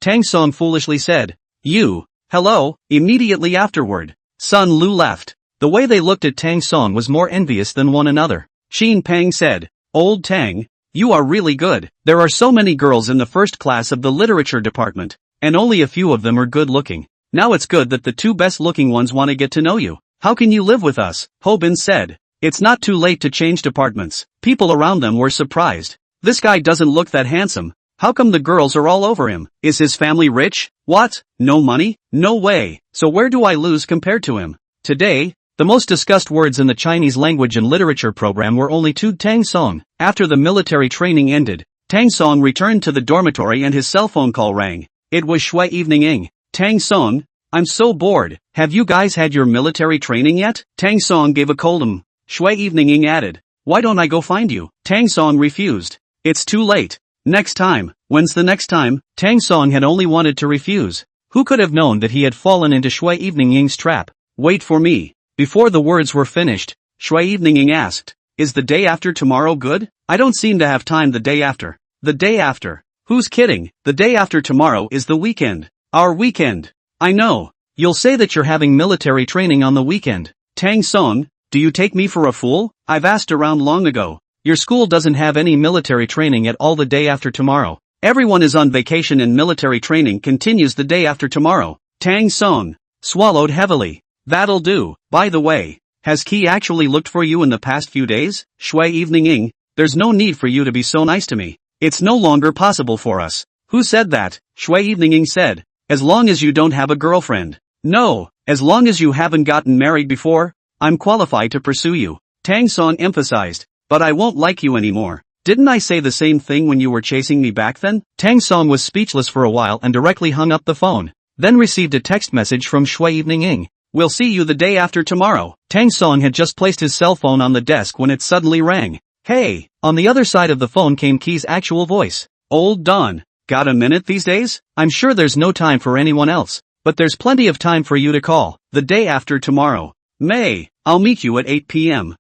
Tang Song foolishly said, you, hello. Immediately afterward, Sun Lu left. The way they looked at Tang Song was more envious than one another. Qin Peng said, Old Tang, you are really good. There are so many girls in the first class of the literature department, and only a few of them are good looking. Now it's good that the two best looking ones want to get to know you. How can you live with us? Hobin said. It's not too late to change departments. People around them were surprised. This guy doesn't look that handsome. How come the girls are all over him? Is his family rich? What? No money? No way. So where do I lose compared to him? Today, the most discussed words in the Chinese language and literature program were only to Tang Song. After the military training ended, Tang Song returned to the dormitory and his cell phone call rang. It was Shui Evening. Tang Song, I'm so bored. Have you guys had your military training yet? Tang Song gave a cold Shui Evening added, why don't I go find you? Tang Song refused. It's too late. Next time. When's the next time? Tang Song had only wanted to refuse. Who could have known that he had fallen into Shui Evening's trap? Wait for me. Before the words were finished, Shui Evening asked, is the day after tomorrow good? I don't seem to have time the day after. The day after? Who's kidding? The day after tomorrow is the weekend. Our weekend. I know. You'll say that you're having military training on the weekend. Tang Song, do you take me for a fool? I've asked around long ago. Your school doesn't have any military training at all the day after tomorrow. Everyone is on vacation and military training continues the day after tomorrow. Tang Song. swallowed heavily. That'll do. By the way, has Key actually looked for you in the past few days? Shui Evening Ing, there's no need for you to be so nice to me. It's no longer possible for us. Who said that? Shui Evening Ing said. As long as you don't have a girlfriend. No, as long as you haven't gotten married before, I'm qualified to pursue you. Tang Song emphasized. But I won't like you anymore. Didn't I say the same thing when you were chasing me back then? Tang Song was speechless for a while and directly hung up the phone. Then received a text message from Shui Evening Ing. We'll see you the day after tomorrow. Tang Song had just placed his cell phone on the desk when it suddenly rang. Hey! On the other side of the phone came Key's actual voice. Old Don. Got a minute these days? I'm sure there's no time for anyone else. But there's plenty of time for you to call. The day after tomorrow. May. I'll meet you at 8 p.m.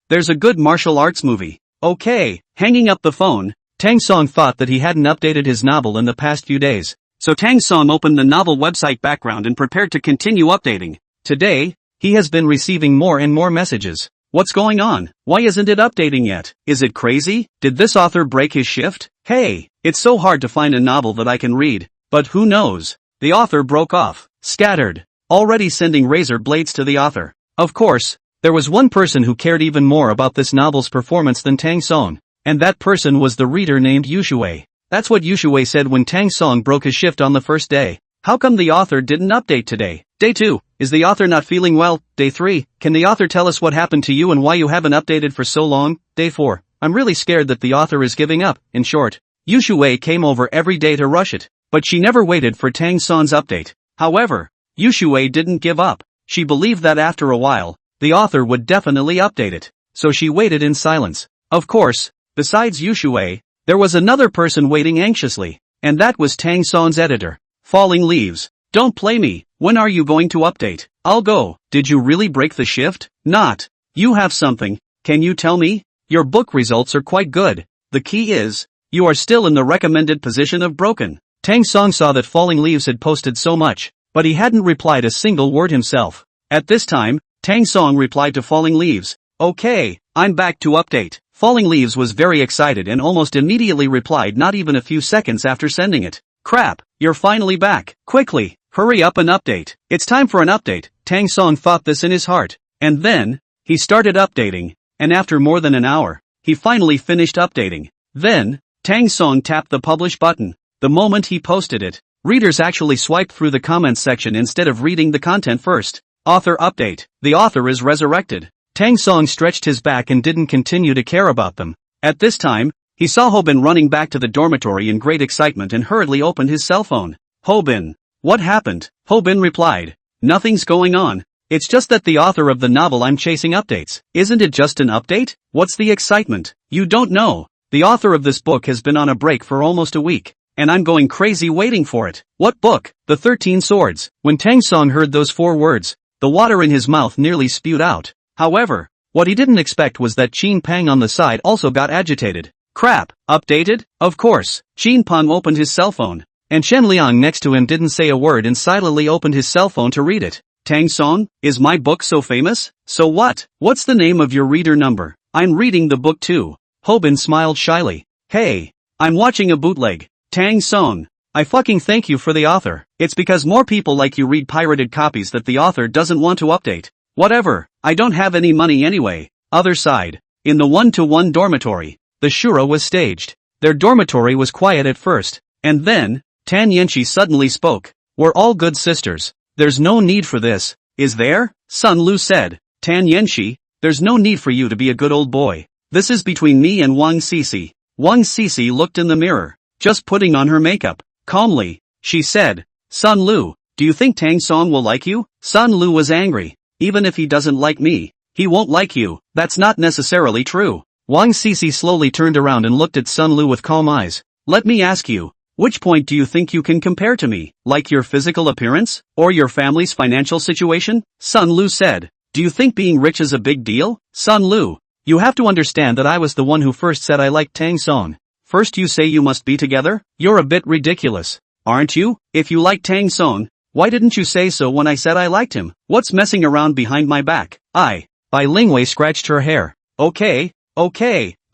There's a good martial arts movie. Okay. Hanging up the phone, Tang Song thought that he hadn't updated his novel in the past few days. So Tang Song opened the novel website background and prepared to continue updating. Today, he has been receiving more and more messages. What's going on? Why isn't it updating yet? Is it crazy? Did this author break his shift? Hey, it's so hard to find a novel that I can read. But who knows? The author broke off. Scattered. Already sending razor blades to the author. Of course, there was one person who cared even more about this novel's performance than Tang Song. And that person was the reader named Yushui. That's what Yushui said when Tang Song broke his shift on the first day. How come the author didn't update today? Day 2. Is the author not feeling well? Day 3. Can the author tell us what happened to you and why you haven't updated for so long? Day 4. I'm really scared that the author is giving up. In short, Yushui came over every day to rush it. But she never waited for Tang Song's update. However, Yushui didn't give up. She believed that after a while, the author would definitely update it. So she waited in silence. Of course, besides Yushui, there was another person waiting anxiously. And that was Tang Song's editor. Falling Leaves. Don't play me. When are you going to update? I'll go. Did you really break the shift? Not. You have something. Can you tell me? Your book results are quite good. The key is, you are still in the recommended position of broken. Tang Song saw that Falling Leaves had posted so much, but he hadn't replied a single word himself. At this time, Tang Song replied to Falling Leaves. Okay, I'm back to update. Falling Leaves was very excited and almost immediately replied not even a few seconds after sending it. Crap, you're finally back. Quickly, hurry up and update. It's time for an update. Tang Song thought this in his heart. And then, he started updating, and after more than an hour, he finally finished updating. Then, Tang Song tapped the publish button. The moment he posted it, readers actually swiped through the comments section instead of reading the content first. Author update. The author is resurrected. Tang Song stretched his back and didn't continue to care about them. At this time, he saw Hobin running back to the dormitory in great excitement and hurriedly opened his cell phone. Hobin. What happened? Hobin replied. Nothing's going on. It's just that the author of the novel I'm chasing updates. Isn't it just an update? What's the excitement? You don't know. The author of this book has been on a break for almost a week. And I'm going crazy waiting for it. What book? The 13 Swords. When Tang Song heard those 4 words, the water in his mouth nearly spewed out. However, what he didn't expect was that Qin Pang on the side also got agitated. Crap, updated? Of course. Qin Pang opened his cell phone, and Shen Liang next to him didn't say a word and silently opened his cell phone to read it. Tang Song, is my book so famous? So what? What's the name of your reader number? I'm reading the book too. Hobin smiled shyly. Hey, I'm watching a bootleg. Tang Song, I fucking thank you for the author. It's because more people like you read pirated copies that the author doesn't want to update. Whatever, I don't have any money anyway. Other side. In the 1-to-1 dormitory, the Shura was staged. Their dormitory was quiet at first, and then, Tan Yanxi suddenly spoke. We're all good sisters. There's no need for this, is there? Sun Lu said. Tan Yanxi, there's no need for you to be a good old boy. This is between me and Wang Sisi. Wang Sisi looked in the mirror, just putting on her makeup. Calmly, she said, Sun Lu, do you think Tang Song will like you? Sun Lu was angry. Even if he doesn't like me, he won't like you. That's not necessarily true. Wang Sisi slowly turned around and looked at Sun Lu with calm eyes. Let me ask you, which point do you think you can compare to me? Like your physical appearance? Or your family's financial situation? Sun Lu said. Do you think being rich is a big deal? Sun Lu, you have to understand that I was the one who first said I liked Tang Song. First you say you must be together? You're a bit ridiculous. Aren't you? If you like Tang Song, why didn't you say so when I said I liked him? What's messing around behind my back? Bai Lingwei scratched her hair. Okay,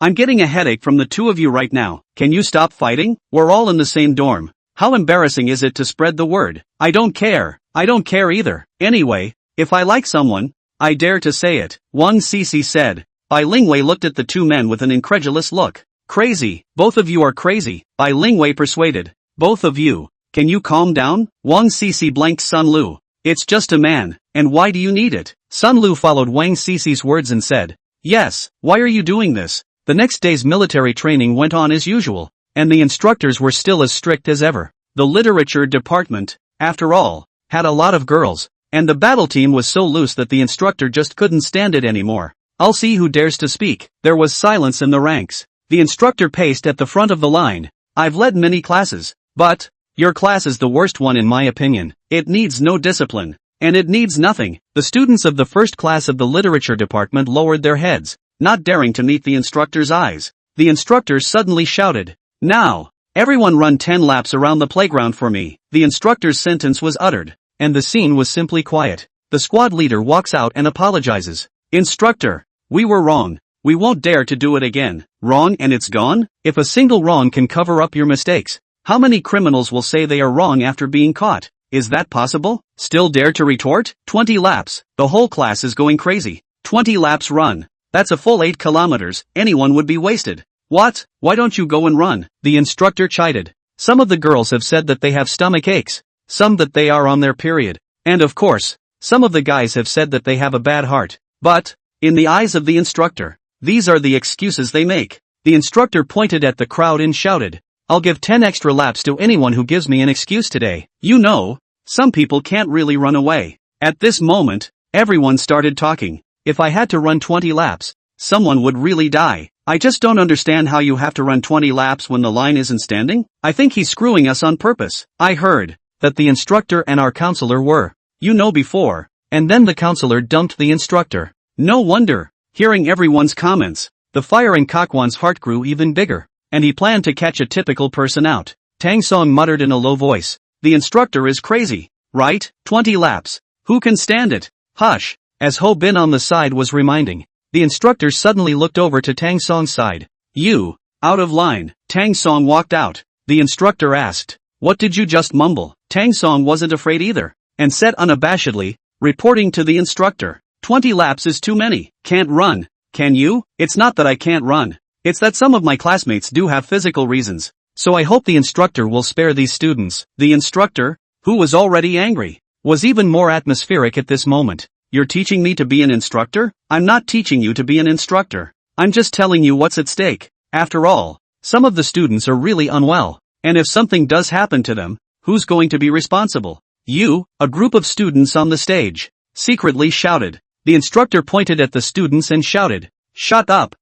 I'm getting a headache from the two of you right now. Can you stop fighting? We're all in the same dorm. How embarrassing is it to spread the word? I don't care. I don't care either. Anyway, if I like someone, I dare to say it, Wang Cici said. Bai Lingwei looked at the two men with an incredulous look. Crazy, both of you are crazy, Bai Lingwei persuaded. Both of you. Can you calm down? Wang Cici blanked Sun Lu. It's just a man, and why do you need it? Sun Lu followed Wang Cici's words and said, yes, why are you doing this? The next day's military training went on as usual, and the instructors were still as strict as ever. The literature department, after all, had a lot of girls, and the battle team was so loose that the instructor just couldn't stand it anymore. I'll see who dares to speak. There was silence in the ranks. The instructor paced at the front of the line. I've led many classes, but your class is the worst one in my opinion. It needs no discipline, and it needs nothing. The students of the first class of the literature department lowered their heads, not daring to meet the instructor's eyes. The instructor suddenly shouted, now, everyone run 10 laps around the playground for me. The instructor's sentence was uttered, and the scene was simply quiet. The squad leader walks out and apologizes. Instructor, we were wrong. We won't dare to do it again. Wrong and it's gone? If a single wrong can cover up your mistakes, how many criminals will say they are wrong after being caught? Is that possible? Still dare to retort? 20 laps. The whole class is going crazy. 20 laps run. That's a full 8 kilometers. Anyone would be wasted. What? Why don't you go and run? The instructor chided. Some of the girls have said that they have stomach aches, some that they are on their period, and of course, some of the guys have said that they have a bad heart. But, in the eyes of the instructor, these are the excuses they make. The instructor pointed at the crowd and shouted, I'll give 10 extra laps to anyone who gives me an excuse today. You know, some people can't really run away. At this moment, everyone started talking. If I had to run 20 laps, someone would really die. I just don't understand how you have to run 20 laps when the line isn't standing. I think he's screwing us on purpose. I heard that the instructor and our counselor were, before, and then the counselor dumped the instructor. No wonder. Hearing everyone's comments, the fire in Kakwan's heart grew even bigger, and he planned to catch a typical person out. Tang Song muttered in a low voice, the instructor is crazy, right? 20 laps. Who can stand it? Hush, as Ho Bin on the side was reminding. The instructor suddenly looked over to Tang Song's side. You, out of line. Tang Song walked out. The instructor asked, what did you just mumble? Tang Song wasn't afraid either, and said unabashedly, reporting to the instructor, 20 laps is too many. Can't run, can you? It's not that I can't run. It's that some of my classmates do have physical reasons, so I hope the instructor will spare these students. The instructor, who was already angry, was even more atmospheric at this moment. You're teaching me to be an instructor? I'm not teaching you to be an instructor. I'm just telling you what's at stake. After all, some of the students are really unwell, and if something does happen to them, who's going to be responsible? You, a group of students on the stage, secretly shouted. The instructor pointed at the students and shouted, shut up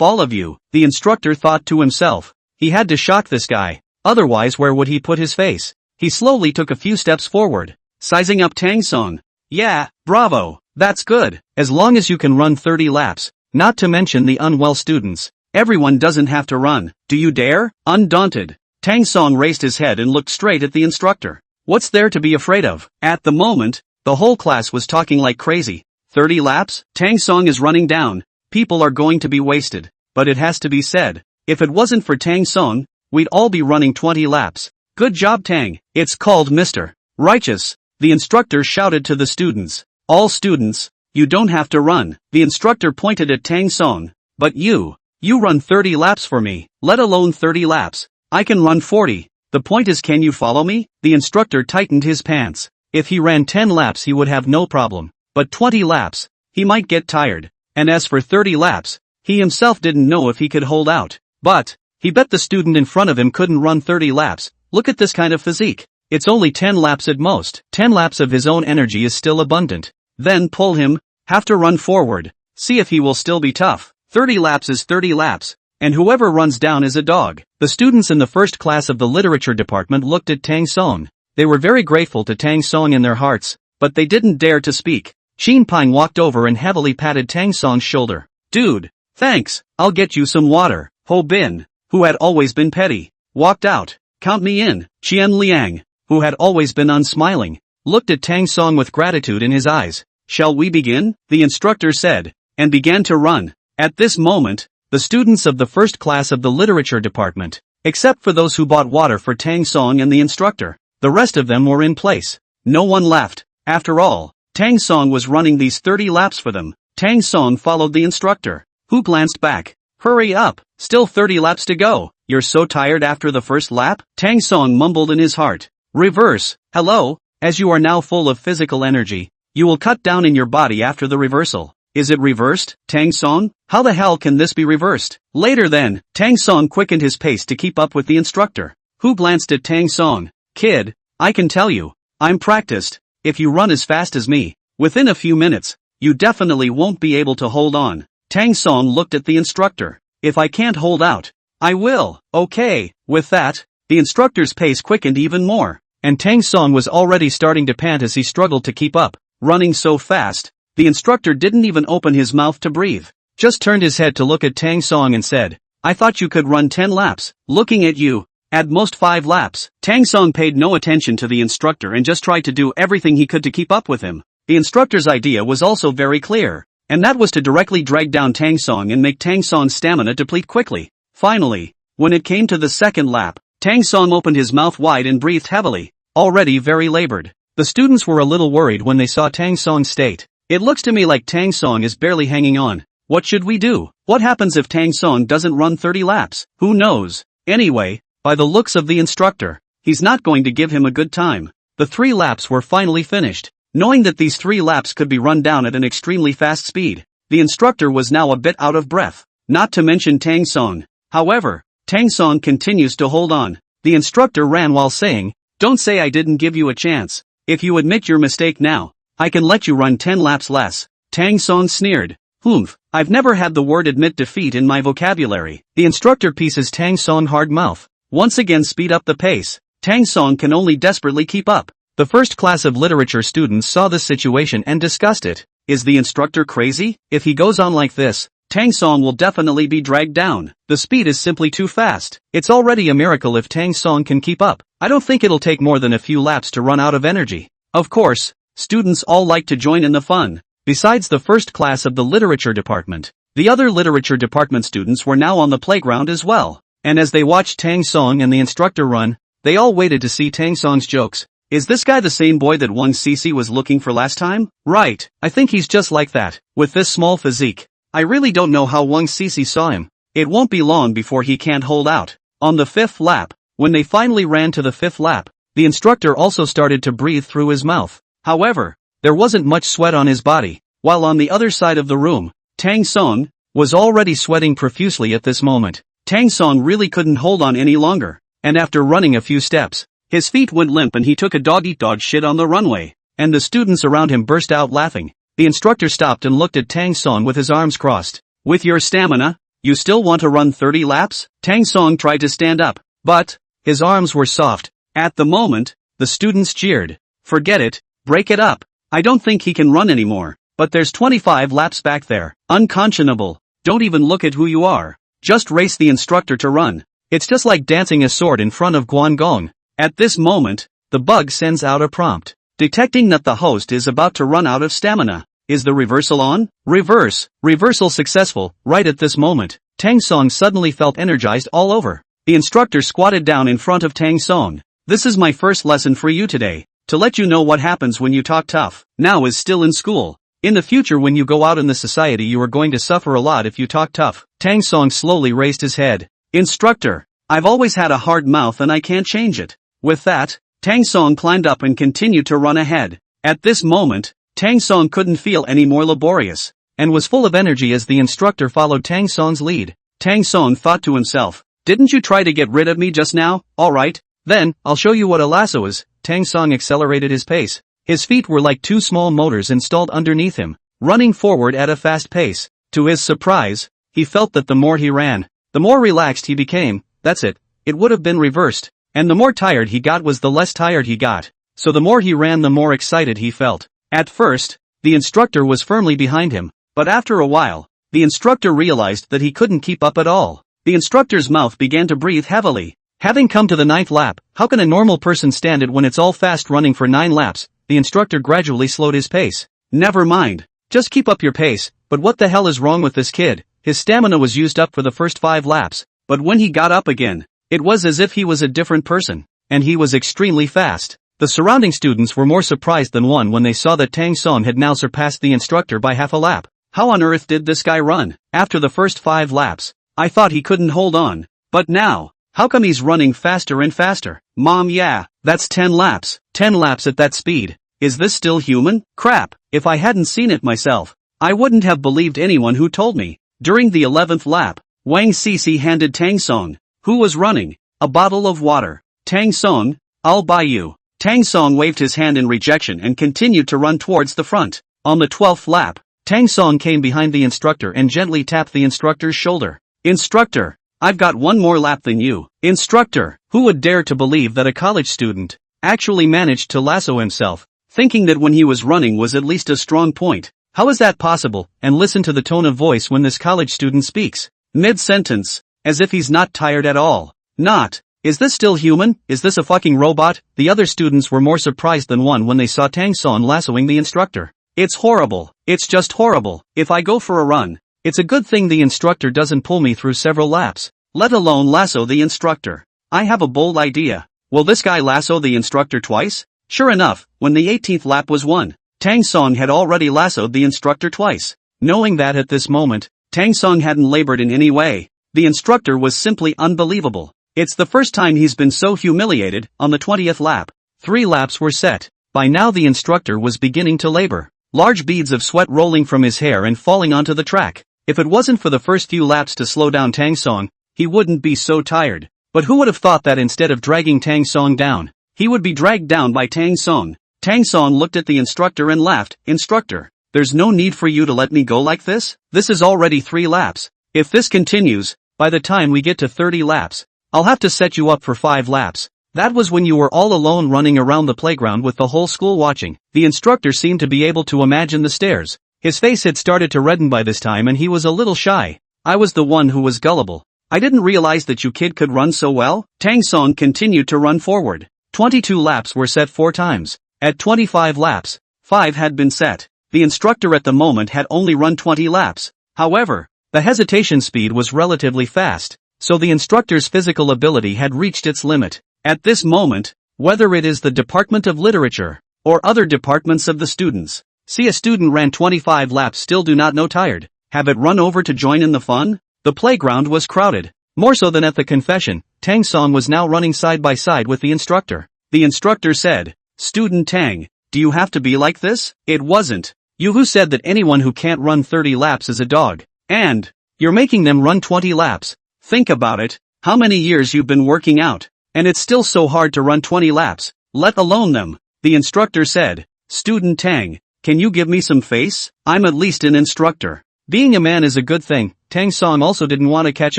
all of you. The instructor thought to himself, he had to shock this guy, otherwise where would he put his face? He slowly took a few steps forward, sizing up Tang Song. Yeah, bravo, that's good, as long as you can run 30 laps, not to mention the unwell students. Everyone doesn't have to run. Do you dare? Undaunted, Tang Song raised his head and looked straight at the instructor. What's there to be afraid of? At the moment, the whole class was talking like crazy. 30 laps? Tang Song is running down. People are going to be wasted. But it has to be said, if it wasn't for Tang Song, we'd all be running 20 laps. Good job Tang. It's called Mr. Righteous. The instructor shouted to the students. All students, you don't have to run. The instructor pointed at Tang Song. But you run 30 laps for me, let alone 30 laps. I can run 40. The point is, can you follow me? The instructor tightened his pants. If he ran 10 laps he would have no problem. But 20 laps, he might get tired. And as for 30 laps, he himself didn't know if he could hold out. But he bet the student in front of him couldn't run 30 laps. Look at this kind of physique. It's only 10 laps at most. 10 laps of his own energy is still abundant. Then pull him, have to run forward. See if he will still be tough. 30 laps is 30 laps. And whoever runs down is a dog. The students in the first class of the literature department looked at Tang Song. They were very grateful to Tang Song in their hearts, but they didn't dare to speak. Qin Pine walked over and heavily patted Tang Song's shoulder. Dude, thanks, I'll get you some water. Ho Bin, who had always been petty, walked out. Count me in. Qian Liang, who had always been unsmiling, looked at Tang Song with gratitude in his eyes. Shall we begin? The instructor said, and began to run. At this moment, the students of the first class of the literature department Except for those who bought water for Tang Song and the instructor. The rest of them were in place. No one laughed. After all, Tang Song was running these 30 laps for them. Tang Song followed the instructor, who glanced back. Hurry up, still 30 laps to go. You're so tired after the first lap? Tang Song mumbled in his heart. Reverse, hello, as you are now full of physical energy, you will cut down in your body after the reversal. Is it reversed, Tang Song? How the hell can this be reversed? Later then, Tang Song quickened his pace to keep up with the instructor, who glanced at Tang Song. Kid, I can tell you, I'm practiced. If you run as fast as me, within a few minutes, you definitely won't be able to hold on. Tang Song looked at the instructor. If I can't hold out, I will. Okay. With that, the instructor's pace quickened even more, and Tang Song was already starting to pant as he struggled to keep up. Running so fast, the instructor didn't even open his mouth to breathe. Just turned his head to look at Tang Song and said, I thought you could run 10 laps. Looking at you, at most 5 laps. Tang Song paid no attention to the instructor and just tried to do everything he could to keep up with him. The instructor's idea was also very clear, and that was to directly drag down Tang Song and make Tang Song's stamina deplete quickly. Finally, when it came to the second lap, Tang Song opened his mouth wide and breathed heavily, already very labored. The students were a little worried when they saw Tang Song's state. It looks to me like Tang Song is barely hanging on. What should we do? What happens if Tang Song doesn't run 30 laps? Who knows? Anyway, by the looks of the instructor, he's not going to give him a good time. The 3 laps were finally finished. Knowing that these 3 laps could be run down at an extremely fast speed, the instructor was now a bit out of breath. Not to mention Tang Song. However, Tang Song continues to hold on. The instructor ran while saying, don't say I didn't give you a chance. If you admit your mistake now, I can let you run 10 laps less. Tang Song sneered. Humph, I've never had the word admit defeat in my vocabulary. The instructor pieces Tang Song hard mouth. Once again speed up the pace. Tang Song can only desperately keep up. The first class of literature students saw this situation and discussed it. Is the instructor crazy? If he goes on like this, Tang Song will definitely be dragged down. The speed is simply too fast. It's already a miracle if Tang Song can keep up. I don't think it'll take more than a few laps to run out of energy. Of course, students all like to join in the fun. Besides the first class of the literature department, the other literature department students were now on the playground as well. And as they watched Tang Song and the instructor run, they all waited to see Tang Song's jokes. Is this guy the same boy that Wang Cece was looking for last time? Right, I think he's just like that. With this small physique, I really don't know how Wang Cece saw him. It won't be long before he can't hold out. On the 5th lap, when they finally ran to the 5th lap, the instructor also started to breathe through his mouth. However, there wasn't much sweat on his body, while on the other side of the room, Tang Song was already sweating profusely at this moment. Tang Song really couldn't hold on any longer, and after running a few steps, his feet went limp and he took a dog-eat-dog shit on the runway, and the students around him burst out laughing. The instructor stopped and looked at Tang Song with his arms crossed. With your stamina, you still want to run 30 laps? Tang Song tried to stand up, but his arms were soft. At the moment, the students cheered. Forget it, break it up. I don't think he can run anymore, but there's 25 laps back there. Unconscionable. Don't even look at who you are. Just race the instructor to run. It's just like dancing a sword in front of Guangong. At this moment, the bug sends out a prompt, detecting that the host is about to run out of stamina. Is the reversal on? Reversal successful. Right at this moment, Tang Song suddenly felt energized all over. The instructor squatted down in front of Tang Song. This is my first lesson for you today, to let you know what happens when you talk tough. Now is still in school. In the future when you go out in the society you are going to suffer a lot if you talk tough. Tang Song slowly raised his head. Instructor, I've always had a hard mouth and I can't change it. With that, Tang Song climbed up and continued to run ahead. At this moment, Tang Song couldn't feel any more laborious, and was full of energy as the instructor followed Tang Song's lead. Tang Song thought to himself, didn't you try to get rid of me just now? Alright, then, I'll show you what a lasso is. Tang Song accelerated his pace. His feet were like 2 small motors installed underneath him, running forward at a fast pace. To his surprise, he felt that the more he ran, the more relaxed he became. That's it, it would have been reversed. And the more tired he got was the less tired he got. So the more he ran the more excited he felt. At first, the instructor was firmly behind him, but after a while, the instructor realized that he couldn't keep up at all. The instructor's mouth began to breathe heavily. Having come to the 9th lap, how can a normal person stand it when it's all fast running for 9 laps? The instructor gradually slowed his pace. Never mind. Just keep up your pace. But what the hell is wrong with this kid? His stamina was used up for the first 5 laps, but when he got up again, It was as if he was a different person. And he was extremely fast. The surrounding students were more surprised than one when they saw that Tang Song had now surpassed the instructor by half a lap. How on earth did this guy run? After the first 5 laps, I thought he couldn't hold on. But now, how come he's running faster and faster? Mom, yeah, that's 10 laps. 10 laps at that speed. Is this still human? Crap, if I hadn't seen it myself, I wouldn't have believed anyone who told me. During the 11th lap, Wang Cici handed Tang Song, who was running, a bottle of water. Tang Song, I'll buy you. Tang Song waved his hand in rejection and continued to run towards the front. On the 12th lap, Tang Song came behind the instructor and gently tapped the instructor's shoulder. Instructor, I've got one more lap than you. Instructor, who would dare to believe that a college student actually managed to lasso himself, thinking that when he was running was at least a strong point. How is that possible? And listen to the tone of voice when this college student speaks. Mid-sentence, as if he's not tired at all. Not. Is this still human? Is this a fucking robot? The other students were more surprised than one when they saw Tang Song lassoing the instructor. It's horrible. It's just horrible. If I go for a run, it's a good thing the instructor doesn't pull me through several laps, let alone lasso the instructor. I have a bold idea. Will this guy lasso the instructor twice? Sure enough, when the 18th lap was won, Tang Song had already lassoed the instructor twice. Knowing that at this moment, Tang Song hadn't labored in any way, the instructor was simply unbelievable. It's the first time he's been so humiliated. On the 20th lap, 3 laps were set. By now the instructor was beginning to labor, large beads of sweat rolling from his hair and falling onto the track. If it wasn't for the first few laps to slow down Tang Song, he wouldn't be so tired. But who would have thought that instead of dragging Tang Song down, he would be dragged down by Tang Song? Tang Song looked at the instructor and laughed. Instructor, there's no need for you to let me go like this. This is already 3 laps. If this continues, by the time we get to 30 laps, I'll have to set you up for 5 laps. That was when you were all alone running around the playground with the whole school watching. The instructor seemed to be able to imagine the stares. His face had started to redden by this time and he was a little shy. I was the one who was gullible. I didn't realize that you kid could run so well. Tang Song continued to run forward. 22 laps were set 4 times. At 25 laps, 5 had been set. The instructor at the moment had only run 20 laps. However, the hesitation speed was relatively fast, so the instructor's physical ability had reached its limit. At this moment, whether it is the Department of Literature or other departments of the students, see a student ran 25 laps still do not know tired, have it run over to join in the fun? The playground was crowded. More so than at the confession, Tang Song was now running side by side with the instructor. The instructor said, Student Tang, do you have to be like this? It wasn't. You who said that anyone who can't run 30 laps is a dog. And you're making them run 20 laps. Think about it, how many years you've been working out, and it's still so hard to run 20 laps, let alone them. The instructor said, Student Tang, can you give me some face? I'm at least an instructor. Being a man is a good thing. Tang Song also didn't want to catch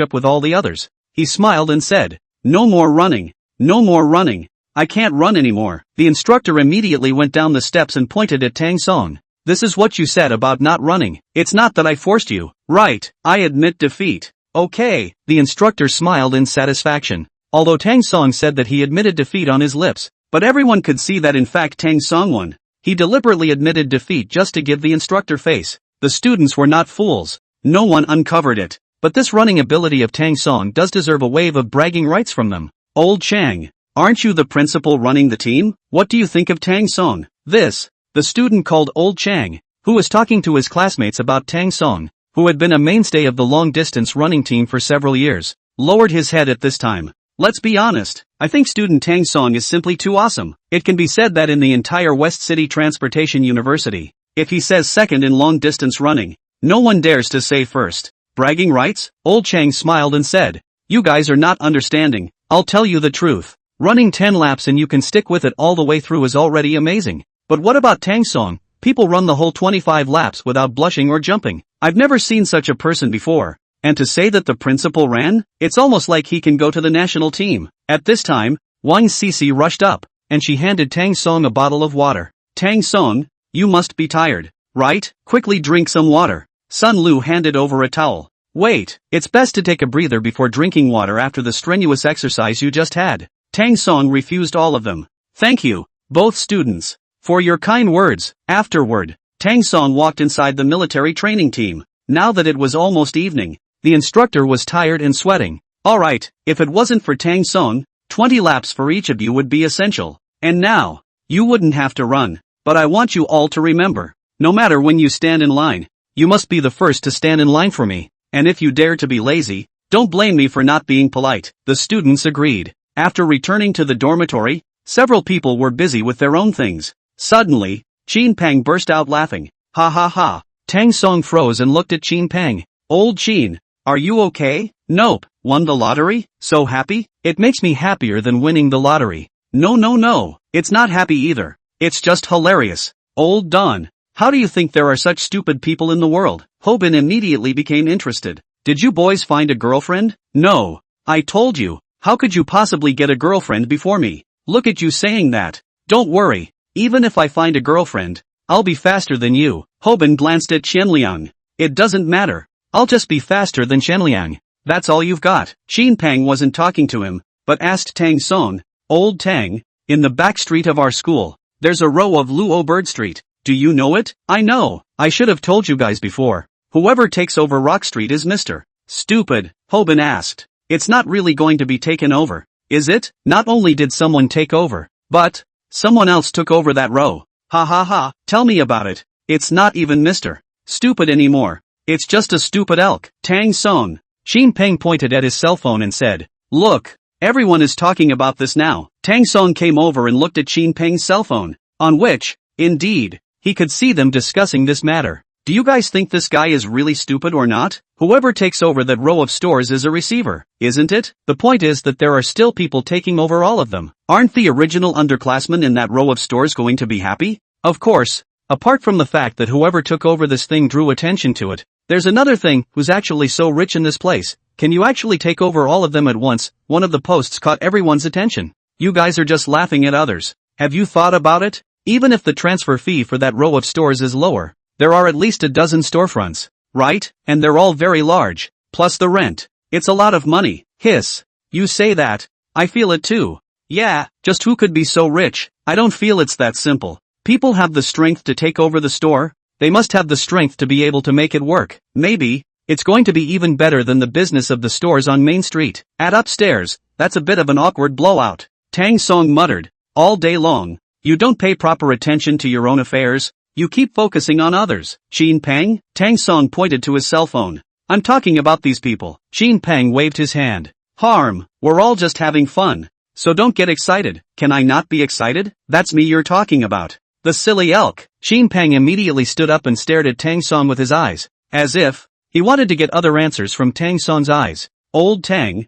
up with all the others. He smiled and said, No more running. No more running. I can't run anymore. The instructor immediately went down the steps and pointed at Tang Song. This is what you said about not running. It's not that I forced you. Right, I admit defeat. Okay, the instructor smiled in satisfaction. Although Tang Song said that he admitted defeat on his lips, but everyone could see that in fact Tang Song won. He deliberately admitted defeat just to give the instructor face. The students were not fools. No one uncovered it. But this running ability of Tang Song does deserve a wave of bragging rights from them. Old Chang, aren't you the principal running the team? What do you think of Tang Song? The student called Old Chang, who was talking to his classmates about Tang Song, who had been a mainstay of the long-distance running team for several years, lowered his head at this time. Let's be honest, I think student Tang Song is simply too awesome. It can be said that in the entire West City Transportation University, if he says second in long-distance running, no one dares to say first. Bragging rights? Old Chang smiled and said, You guys are not understanding. I'll tell you the truth. Running 10 laps and you can stick with it all the way through is already amazing. But what about Tang Song? People run the whole 25 laps without blushing or jumping. I've never seen such a person before. And to say that the principal ran? It's almost like he can go to the national team. At this time, Wang Cici rushed up, and she handed Tang Song a bottle of water. Tang Song, you must be tired, right? Quickly drink some water. Sun Lu handed over a towel. Wait, it's best to take a breather before drinking water after the strenuous exercise you just had. Tang Song refused all of them. Thank you, both students, for your kind words. Afterward, Tang Song walked inside the military training team. Now that it was almost evening, the instructor was tired and sweating. Alright, if it wasn't for Tang Song, 20 laps for each of you would be essential. And now, you wouldn't have to run, but I want you all to remember, no matter when you stand in line, you must be the first to stand in line for me, and if you dare to be lazy, don't blame me for not being polite. The students agreed. After returning to the dormitory, several people were busy with their own things. Suddenly, Chin Pang burst out laughing. Ha ha ha. Tang Song froze and looked at Chin Pang. Old Chin, are you okay? Nope. Won the lottery? So happy? It makes me happier than winning the lottery. No. It's not happy either. It's just hilarious. Old Don, how do you think there are such stupid people in the world? Hobin immediately became interested. Did you boys find a girlfriend? No. I told you. How could you possibly get a girlfriend before me? Look at you saying that. Don't worry. Even if I find a girlfriend, I'll be faster than you. Hobin glanced at Qianliang. It doesn't matter. I'll just be faster than Qianliang. That's all you've got. Chin Pang wasn't talking to him, but asked Tang Song, Old Tang, in the back street of our school, there's a row of Luo Bird Street. Do you know it? I know. I should have told you guys before. Whoever takes over Rock Street is Mr. Stupid, Hobin asked. It's not really going to be taken over, is it? Not only did someone take over, but someone else took over that row. Ha ha ha, tell me about it. It's not even Mr. Stupid anymore. It's just a stupid elk. Tang Song. Chin Pang pointed at his cell phone and said, Look, everyone is talking about this now. Tang Song came over and looked at Chin Pang's cell phone, on which, indeed, he could see them discussing this matter. Do you guys think this guy is really stupid or not? Whoever takes over that row of stores is a receiver, isn't it? The point is that there are still people taking over all of them. Aren't the original underclassmen in that row of stores going to be happy? Of course, apart from the fact that whoever took over this thing drew attention to it, there's another thing, who's actually so rich in this place? Can you actually take over all of them at once? One of the posts caught everyone's attention. You guys are just laughing at others. Have you thought about it? Even if the transfer fee for that row of stores is lower, there are at least a dozen storefronts, right? And they're all very large, plus the rent. It's a lot of money. Hiss. You say that. I feel it too. Yeah, just who could be so rich? I don't feel it's that simple. People have the strength to take over the store. They must have the strength to be able to make it work. Maybe, it's going to be even better than the business of the stores on Main Street. At upstairs, that's a bit of an awkward blowout. Tang Song muttered. All day long, you don't pay proper attention to your own affairs. You keep focusing on others. Chin Pang? Tang Song pointed to his cell phone. I'm talking about these people. Chin Pang waved his hand. Harm, we're all just having fun. So don't get excited. Can I not be excited? That's me you're talking about. The silly elk. Chin Pang immediately stood up and stared at Tang Song with his eyes, as if he wanted to get other answers from Tang Song's eyes. Old Tang,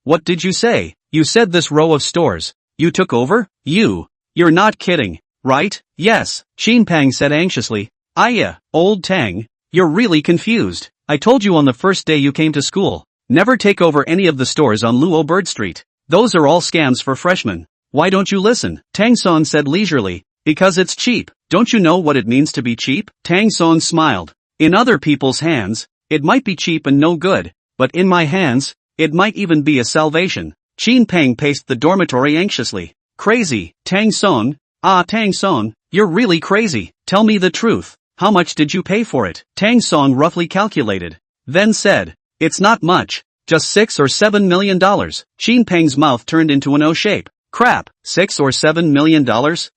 what did you say? You said this row of stores. You took over? You're not kidding, right? Yes, Chin Pang said anxiously. Old Tang, you're really confused. I told you on the first day you came to school, never take over any of the stores on Luo Bird Street. Those are all scams for freshmen. Why don't you listen? Tang Song said leisurely. Because it's cheap. Don't you know what it means to be cheap? Tang Song smiled. In other people's hands, it might be cheap and no good, but in my hands, it might even be a salvation. Chin Pang paced the dormitory anxiously. Crazy, Tang Song. Tang Song, you're really crazy. Tell me the truth. How much did you pay for it? Tang Song roughly calculated. Then said, it's not much. Just $6 or $7 million. Chin Pang's mouth turned into an O shape. Crap, $6 or $7 million?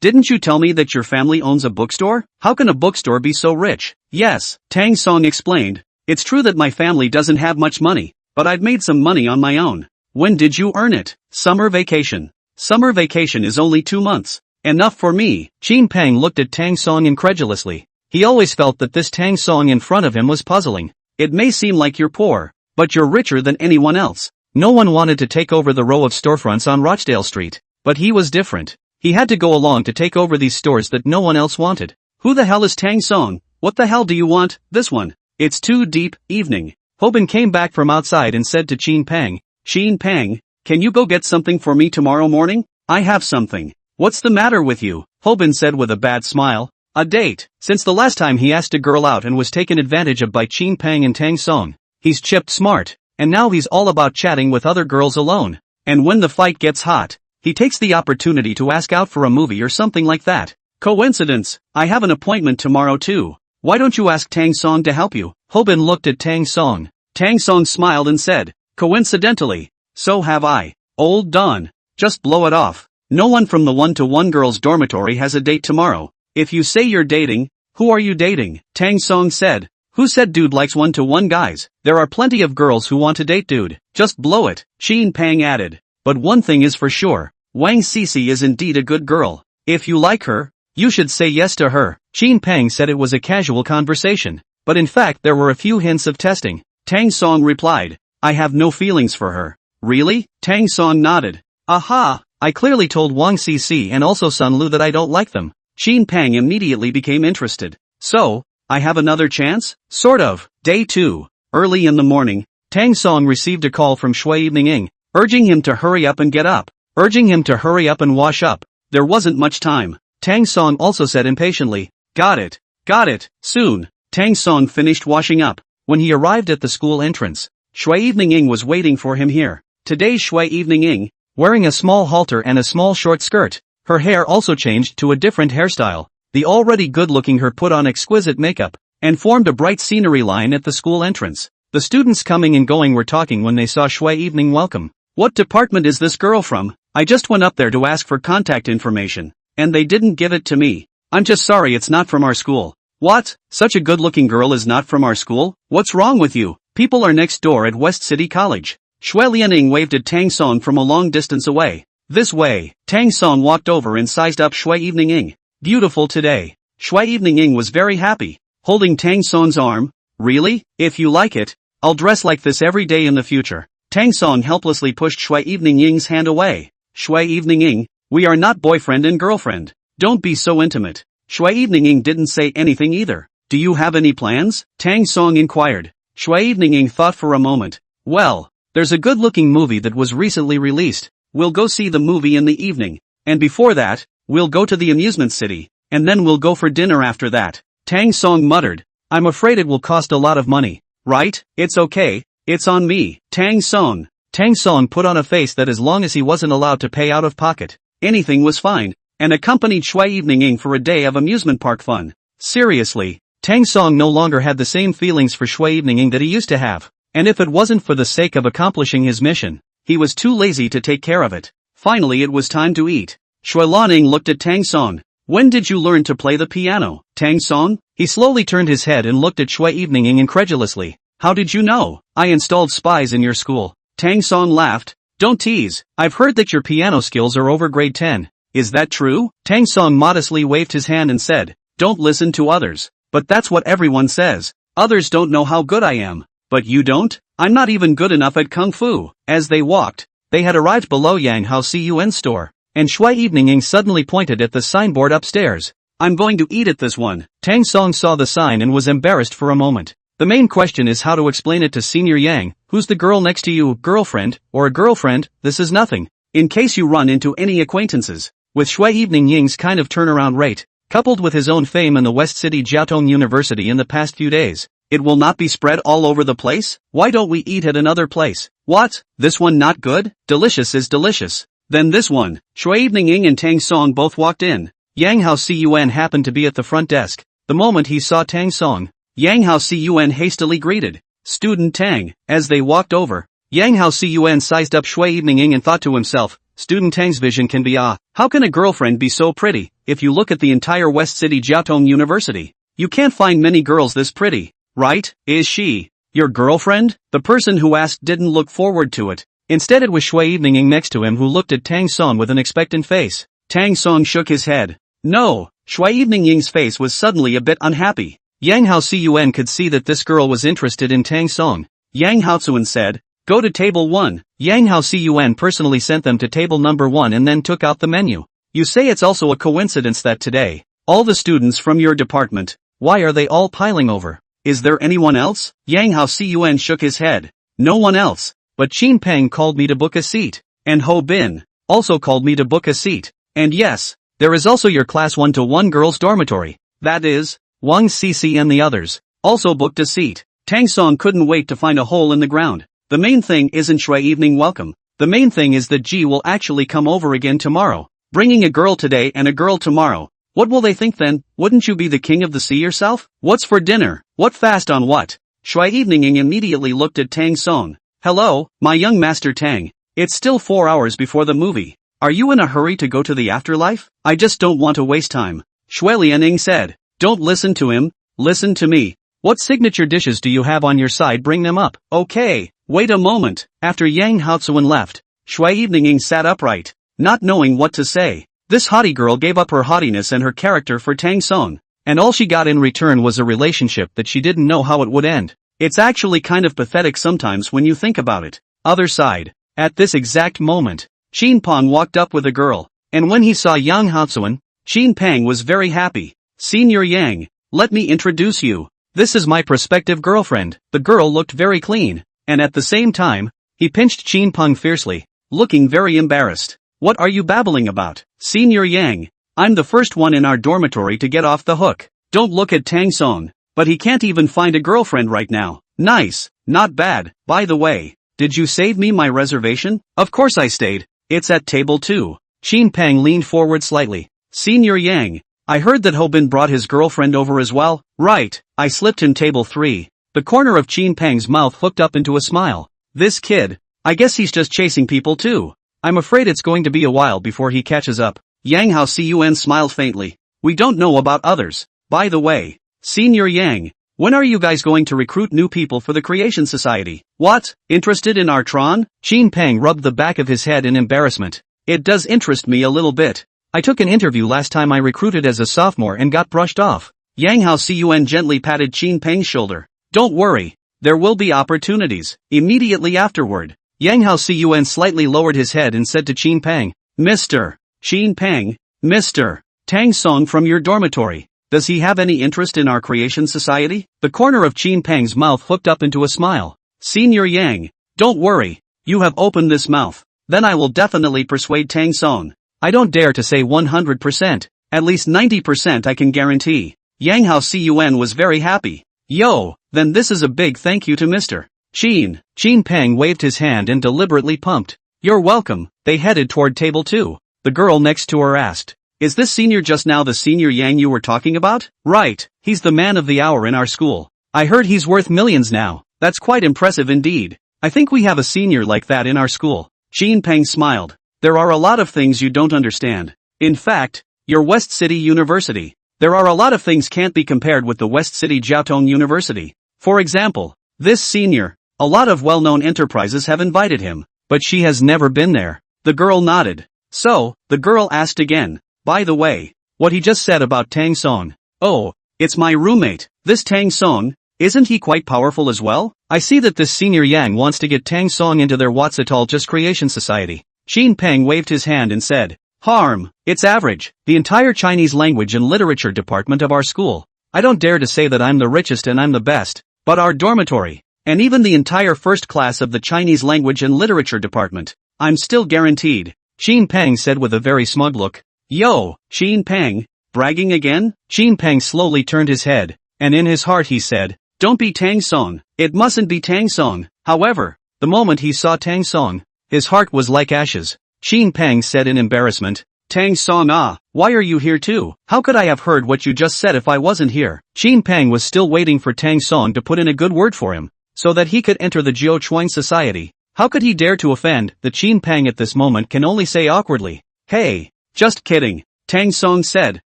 Didn't you tell me that your family owns a bookstore? How can a bookstore be so rich? Yes, Tang Song explained. It's true that my family doesn't have much money, but I've made some money on my own. When did you earn it? Summer vacation. Summer vacation is only 2 months. Enough for me. Chin Pang looked at Tang Song incredulously. He always felt that this Tang Song in front of him was puzzling. It may seem like you're poor, but you're richer than anyone else. No one wanted to take over the row of storefronts on Rochdale Street, but he was different. He had to go along to take over these stores that no one else wanted. Who the hell is Tang Song? What the hell do you want? This one. It's too deep. Evening. Hobin came back from outside and said to Chin Pang, Chin Pang, can you go get something for me tomorrow morning? I have something. What's the matter with you? Hobin said with a bad smile. A date. Since the last time he asked a girl out and was taken advantage of by Chin Pang and Tang Song, he's chipped smart. And now he's all about chatting with other girls alone. And when the fight gets hot, he takes the opportunity to ask out for a movie or something like that. Coincidence, I have an appointment tomorrow too. Why don't you ask Tang Song to help you? Hobin looked at Tang Song. Tang Song smiled and said, Coincidentally, so have I. Old Don. Just blow it off. No one from the 1-to-1 girls' dormitory has a date tomorrow. If you say you're dating, who are you dating? Tang Song said. Who said dude likes 1-to-1 guys? There are plenty of girls who want to date dude. Just blow it. Shin Pang added. But one thing is for sure. Wang Cece is indeed a good girl. If you like her, you should say yes to her. Shin Pang said it was a casual conversation. But in fact there were a few hints of testing. Tang Song replied. I have no feelings for her. Really? Tang Song nodded. Aha! I clearly told Wang Cece and also Sun Lu that I don't like them. Shin Pang immediately became interested. So, I have another chance? Sort of. Day 2. Early in the morning, Tang Song received a call from Shui Ning, urging him to hurry up and get up. Urging him to hurry up and wash up. There wasn't much time. Tang Song also said impatiently. Got it. Soon. Tang Song finished washing up. When he arrived at the school entrance, Shui Ning was waiting for him here. Today's Shui Ning, wearing a small halter and a small short skirt. Her hair also changed to a different hairstyle. The already good-looking her put on exquisite makeup, and formed a bright scenery line at the school entrance. The students coming and going were talking when they saw Shui Ning welcome. What department is this girl from? I just went up there to ask for contact information, and they didn't give it to me. I'm just sorry it's not from our school. What? Such a good-looking girl is not from our school? What's wrong with you? People are next door at West City College. Shui Lianing waved at Tang Song from a long distance away. This way. Tang Song walked over and sized up Shui Ning. Beautiful today. Shui Ning was very happy, holding Tang Song's arm. Really? If you like it, I'll dress like this every day in the future. Tang Song helplessly pushed Shui Ning's hand away. Shui Ning, we are not boyfriend and girlfriend. Don't be so intimate. Shui Ning didn't say anything either. Do you have any plans? Tang Song inquired. Shui Ning thought for a moment. Well, there's a good-looking movie that was recently released. We'll go see the movie in the evening. And before that, we'll go to the amusement city. And then we'll go for dinner after that. Tang Song muttered. I'm afraid it will cost a lot of money. Right? It's okay. It's on me. Tang Song. Tang Song put on a face that as long as he wasn't allowed to pay out of pocket, anything was fine, and accompanied Shui Ning for a day of amusement park fun. Seriously, Tang Song no longer had the same feelings for Shui Ning that he used to have. And if it wasn't for the sake of accomplishing his mission, he was too lazy to take care of it. Finally it was time to eat. Shui Lianing looked at Tang Song. When did you learn to play the piano, Tang Song? He slowly turned his head and looked at Shui Ning incredulously. How did you know? I installed spies in your school. Tang Song laughed. Don't tease. I've heard that your piano skills are over grade 10. Is that true? Tang Song modestly waved his hand and said, don't listen to others. But that's what everyone says. Others don't know how good I am. But you don't? I'm not even good enough at Kung Fu. As they walked, they had arrived below Yang Hao Cun store, and Shui Ning suddenly pointed at the signboard upstairs. I'm going to eat at this one. Tang Song saw the sign and was embarrassed for a moment. The main question is how to explain it to Senior Yang. Who's the girl next to you, girlfriend, or a girlfriend? This is nothing. In case you run into any acquaintances. With Shui Ning's kind of turnaround rate, coupled with his own fame in the West City Jiaotong University in the past few days, it will not be spread all over the place? Why don't we eat at another place? What? This one not good? Delicious is delicious. Then this one. Shui Ning and Tang Song both walked in. Yang Hao Cun happened to be at the front desk. The moment he saw Tang Song, Yang Hao Cun hastily greeted. Student Tang. As they walked over, Yang Hao Cun sized up Shui Ning and thought to himself, Student Tang's vision can be how can a girlfriend be so pretty? If you look at the entire West City Jiaotong University, you can't find many girls this pretty. Right? Is she your girlfriend? The person who asked didn't look forward to it. Instead it was Shui Ning next to him who looked at Tang Song with an expectant face. Tang Song shook his head. No. Shui Ning's face was suddenly a bit unhappy. Yang Hao Cun could see that this girl was interested in Tang Song. Yang Haocuan said, go to table 1. Yang Hao Cun personally sent them to table number 1 and then took out the menu. You say it's also a coincidence that today, all the students from your department, why are they all piling over? Is there anyone else? Yang Hao Cun shook his head. No one else, but Qin Peng called me to book a seat, and Ho Bin also called me to book a seat. And yes, there is also your class 1-to-1 girls dormitory. That is, Wang Cece and the others also booked a seat. Tang Song couldn't wait to find a hole in the ground. The main thing isn't Shui Ning welcome. The main thing is that Ji will actually come over again tomorrow, bringing a girl today and a girl tomorrow. What will they think then? Wouldn't you be the king of the sea yourself? What's for dinner? What fast on what? Shui Ning immediately looked at Tang Song. Hello, my young Master Tang. It's still 4 hours before the movie. Are you in a hurry to go to the afterlife? I just don't want to waste time. Shui Lianing said. Don't listen to him, listen to me. What signature dishes do you have on your side? Bring them up. Okay, wait a moment. After Yang Haozuan left, Shui Evening sat upright, not knowing what to say. This haughty girl gave up her haughtiness and her character for Tang Song, and all she got in return was a relationship that she didn't know how it would end. It's actually kind of pathetic sometimes when you think about it. Other side. At this exact moment, Qin Peng walked up with a girl, and when he saw Yang Haozuan, Qin Peng was very happy. Senior Yang, let me introduce you. This is my prospective girlfriend. The girl looked very clean, and at the same time, he pinched Qin Peng fiercely, looking very embarrassed. What are you babbling about? Senior Yang, I'm the first one in our dormitory to get off the hook. Don't look at Tang Song, but he can't even find a girlfriend right now. Nice, not bad. By the way, did you save me my reservation? Of course I stayed. It's at table 2. Qin Peng leaned forward slightly. Senior Yang, I heard that Hobin brought his girlfriend over as well. Right, I slipped in table 3. The corner of Qin Peng's mouth hooked up into a smile. This kid, I guess he's just chasing people too. I'm afraid it's going to be a while before he catches up. Yang Haozuan smiled faintly. We don't know about others. By the way, Senior Yang, when are you guys going to recruit new people for the Creation Society? What? Interested in our Tron? Qin Peng rubbed the back of his head in embarrassment. It does interest me a little bit. I took an interview last time I recruited as a sophomore and got brushed off. Yang Haozuan gently patted Qin Peng's shoulder. Don't worry, there will be opportunities. Immediately afterward, Yang Haozuan slightly lowered his head and said to Qin Peng, Mr. Qin Peng, Mr. Tang Song from your dormitory. Does he have any interest in our Creation Society? The corner of Qin Peng's mouth hooked up into a smile. Senior Yang, don't worry, you have opened this mouth. Then I will definitely persuade Tang Song. I don't dare to say 100%, at least 90% I can guarantee. Yang Haozuan was very happy. Yo, then this is a big thank you to Mr. Qin Peng waved his hand and deliberately pumped. You're welcome. They headed toward table 2. The girl next to her asked, is this senior just now the Senior Yang you were talking about? Right, he's the man of the hour in our school. I heard he's worth millions now. That's quite impressive indeed. I think we have a senior like that in our school. Qin Peng smiled. There are a lot of things you don't understand. In fact, your West City University. There are a lot of things can't be compared with the West City Jiaotong University. For example, this senior, a lot of well-known enterprises have invited him, but she has never been there. The girl nodded. So, the girl asked again, by the way, what he just said about Tang Song. Oh, it's my roommate. This Tang Song, isn't he quite powerful as well? I see that this Senior Yang wants to get Tang Song into their What's It All Just Creation Society. Qin Peng waved his hand and said, Harm, it's average, the entire Chinese language and literature department of our school. I don't dare to say that I'm the richest and I'm the best, but our dormitory, and even the entire first class of the Chinese language and literature department, I'm still guaranteed, Qin Peng said with a very smug look. Yo, Qin Peng, bragging again? Qin Peng slowly turned his head, and in his heart he said, don't be Tang Song, it mustn't be Tang Song. However, the moment he saw Tang Song, his heart was like ashes. Qin Peng said in embarrassment, Tang Song why are you here too? How could I have heard what you just said if I wasn't here? Qin Peng was still waiting for Tang Song to put in a good word for him, so that he could enter the Jiao Chuang Society. How could he dare to offend? The Qin Peng at this moment can only say awkwardly, hey, just kidding, Tang Song said.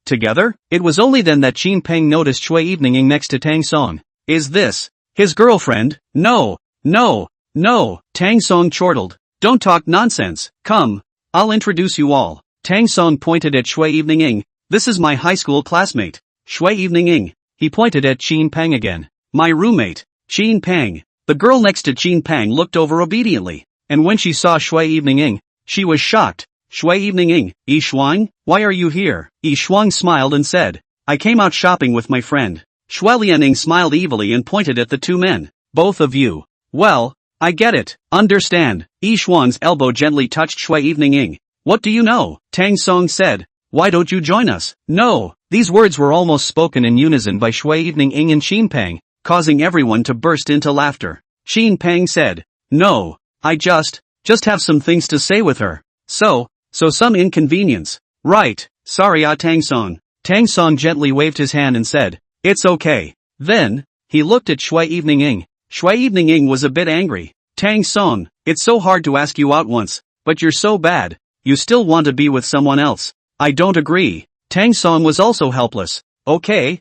Together? It was only then that Qin Peng noticed Shui Evening next to Tang Song. Is this his girlfriend? No, Tang Song chortled. Don't talk nonsense. Come, I'll introduce you all. Tang Song pointed at Shui Evening. This is my high school classmate. Shui Evening. He pointed at Qin Peng again. My roommate, Qin Peng. The girl next to Qin Peng looked over obediently, and when she saw Shui Evening, she was shocked. Shui Evening, Yi Shuang, why are you here? Yi Shuang smiled and said, I came out shopping with my friend. Shui Lianing smiled evilly and pointed at the two men. Both of you. Well, I get it, understand. Yi Shuang's elbow gently touched Shui Evening. What do you know? Tang Song said. Why don't you join us? No. These words were almost spoken in unison by Shui Evening and Qin Peng, causing everyone to burst into laughter. Qin Peng said, no, I just have some things to say with her. So some inconvenience. Right, sorry Tang Song. Tang Song gently waved his hand and said, it's okay. Then, he looked at Shui Evening. Shui Evening was a bit angry. Tang Song, it's so hard to ask you out once, but you're so bad. You still want to be with someone else. I don't agree. Tang Song was also helpless. Okay,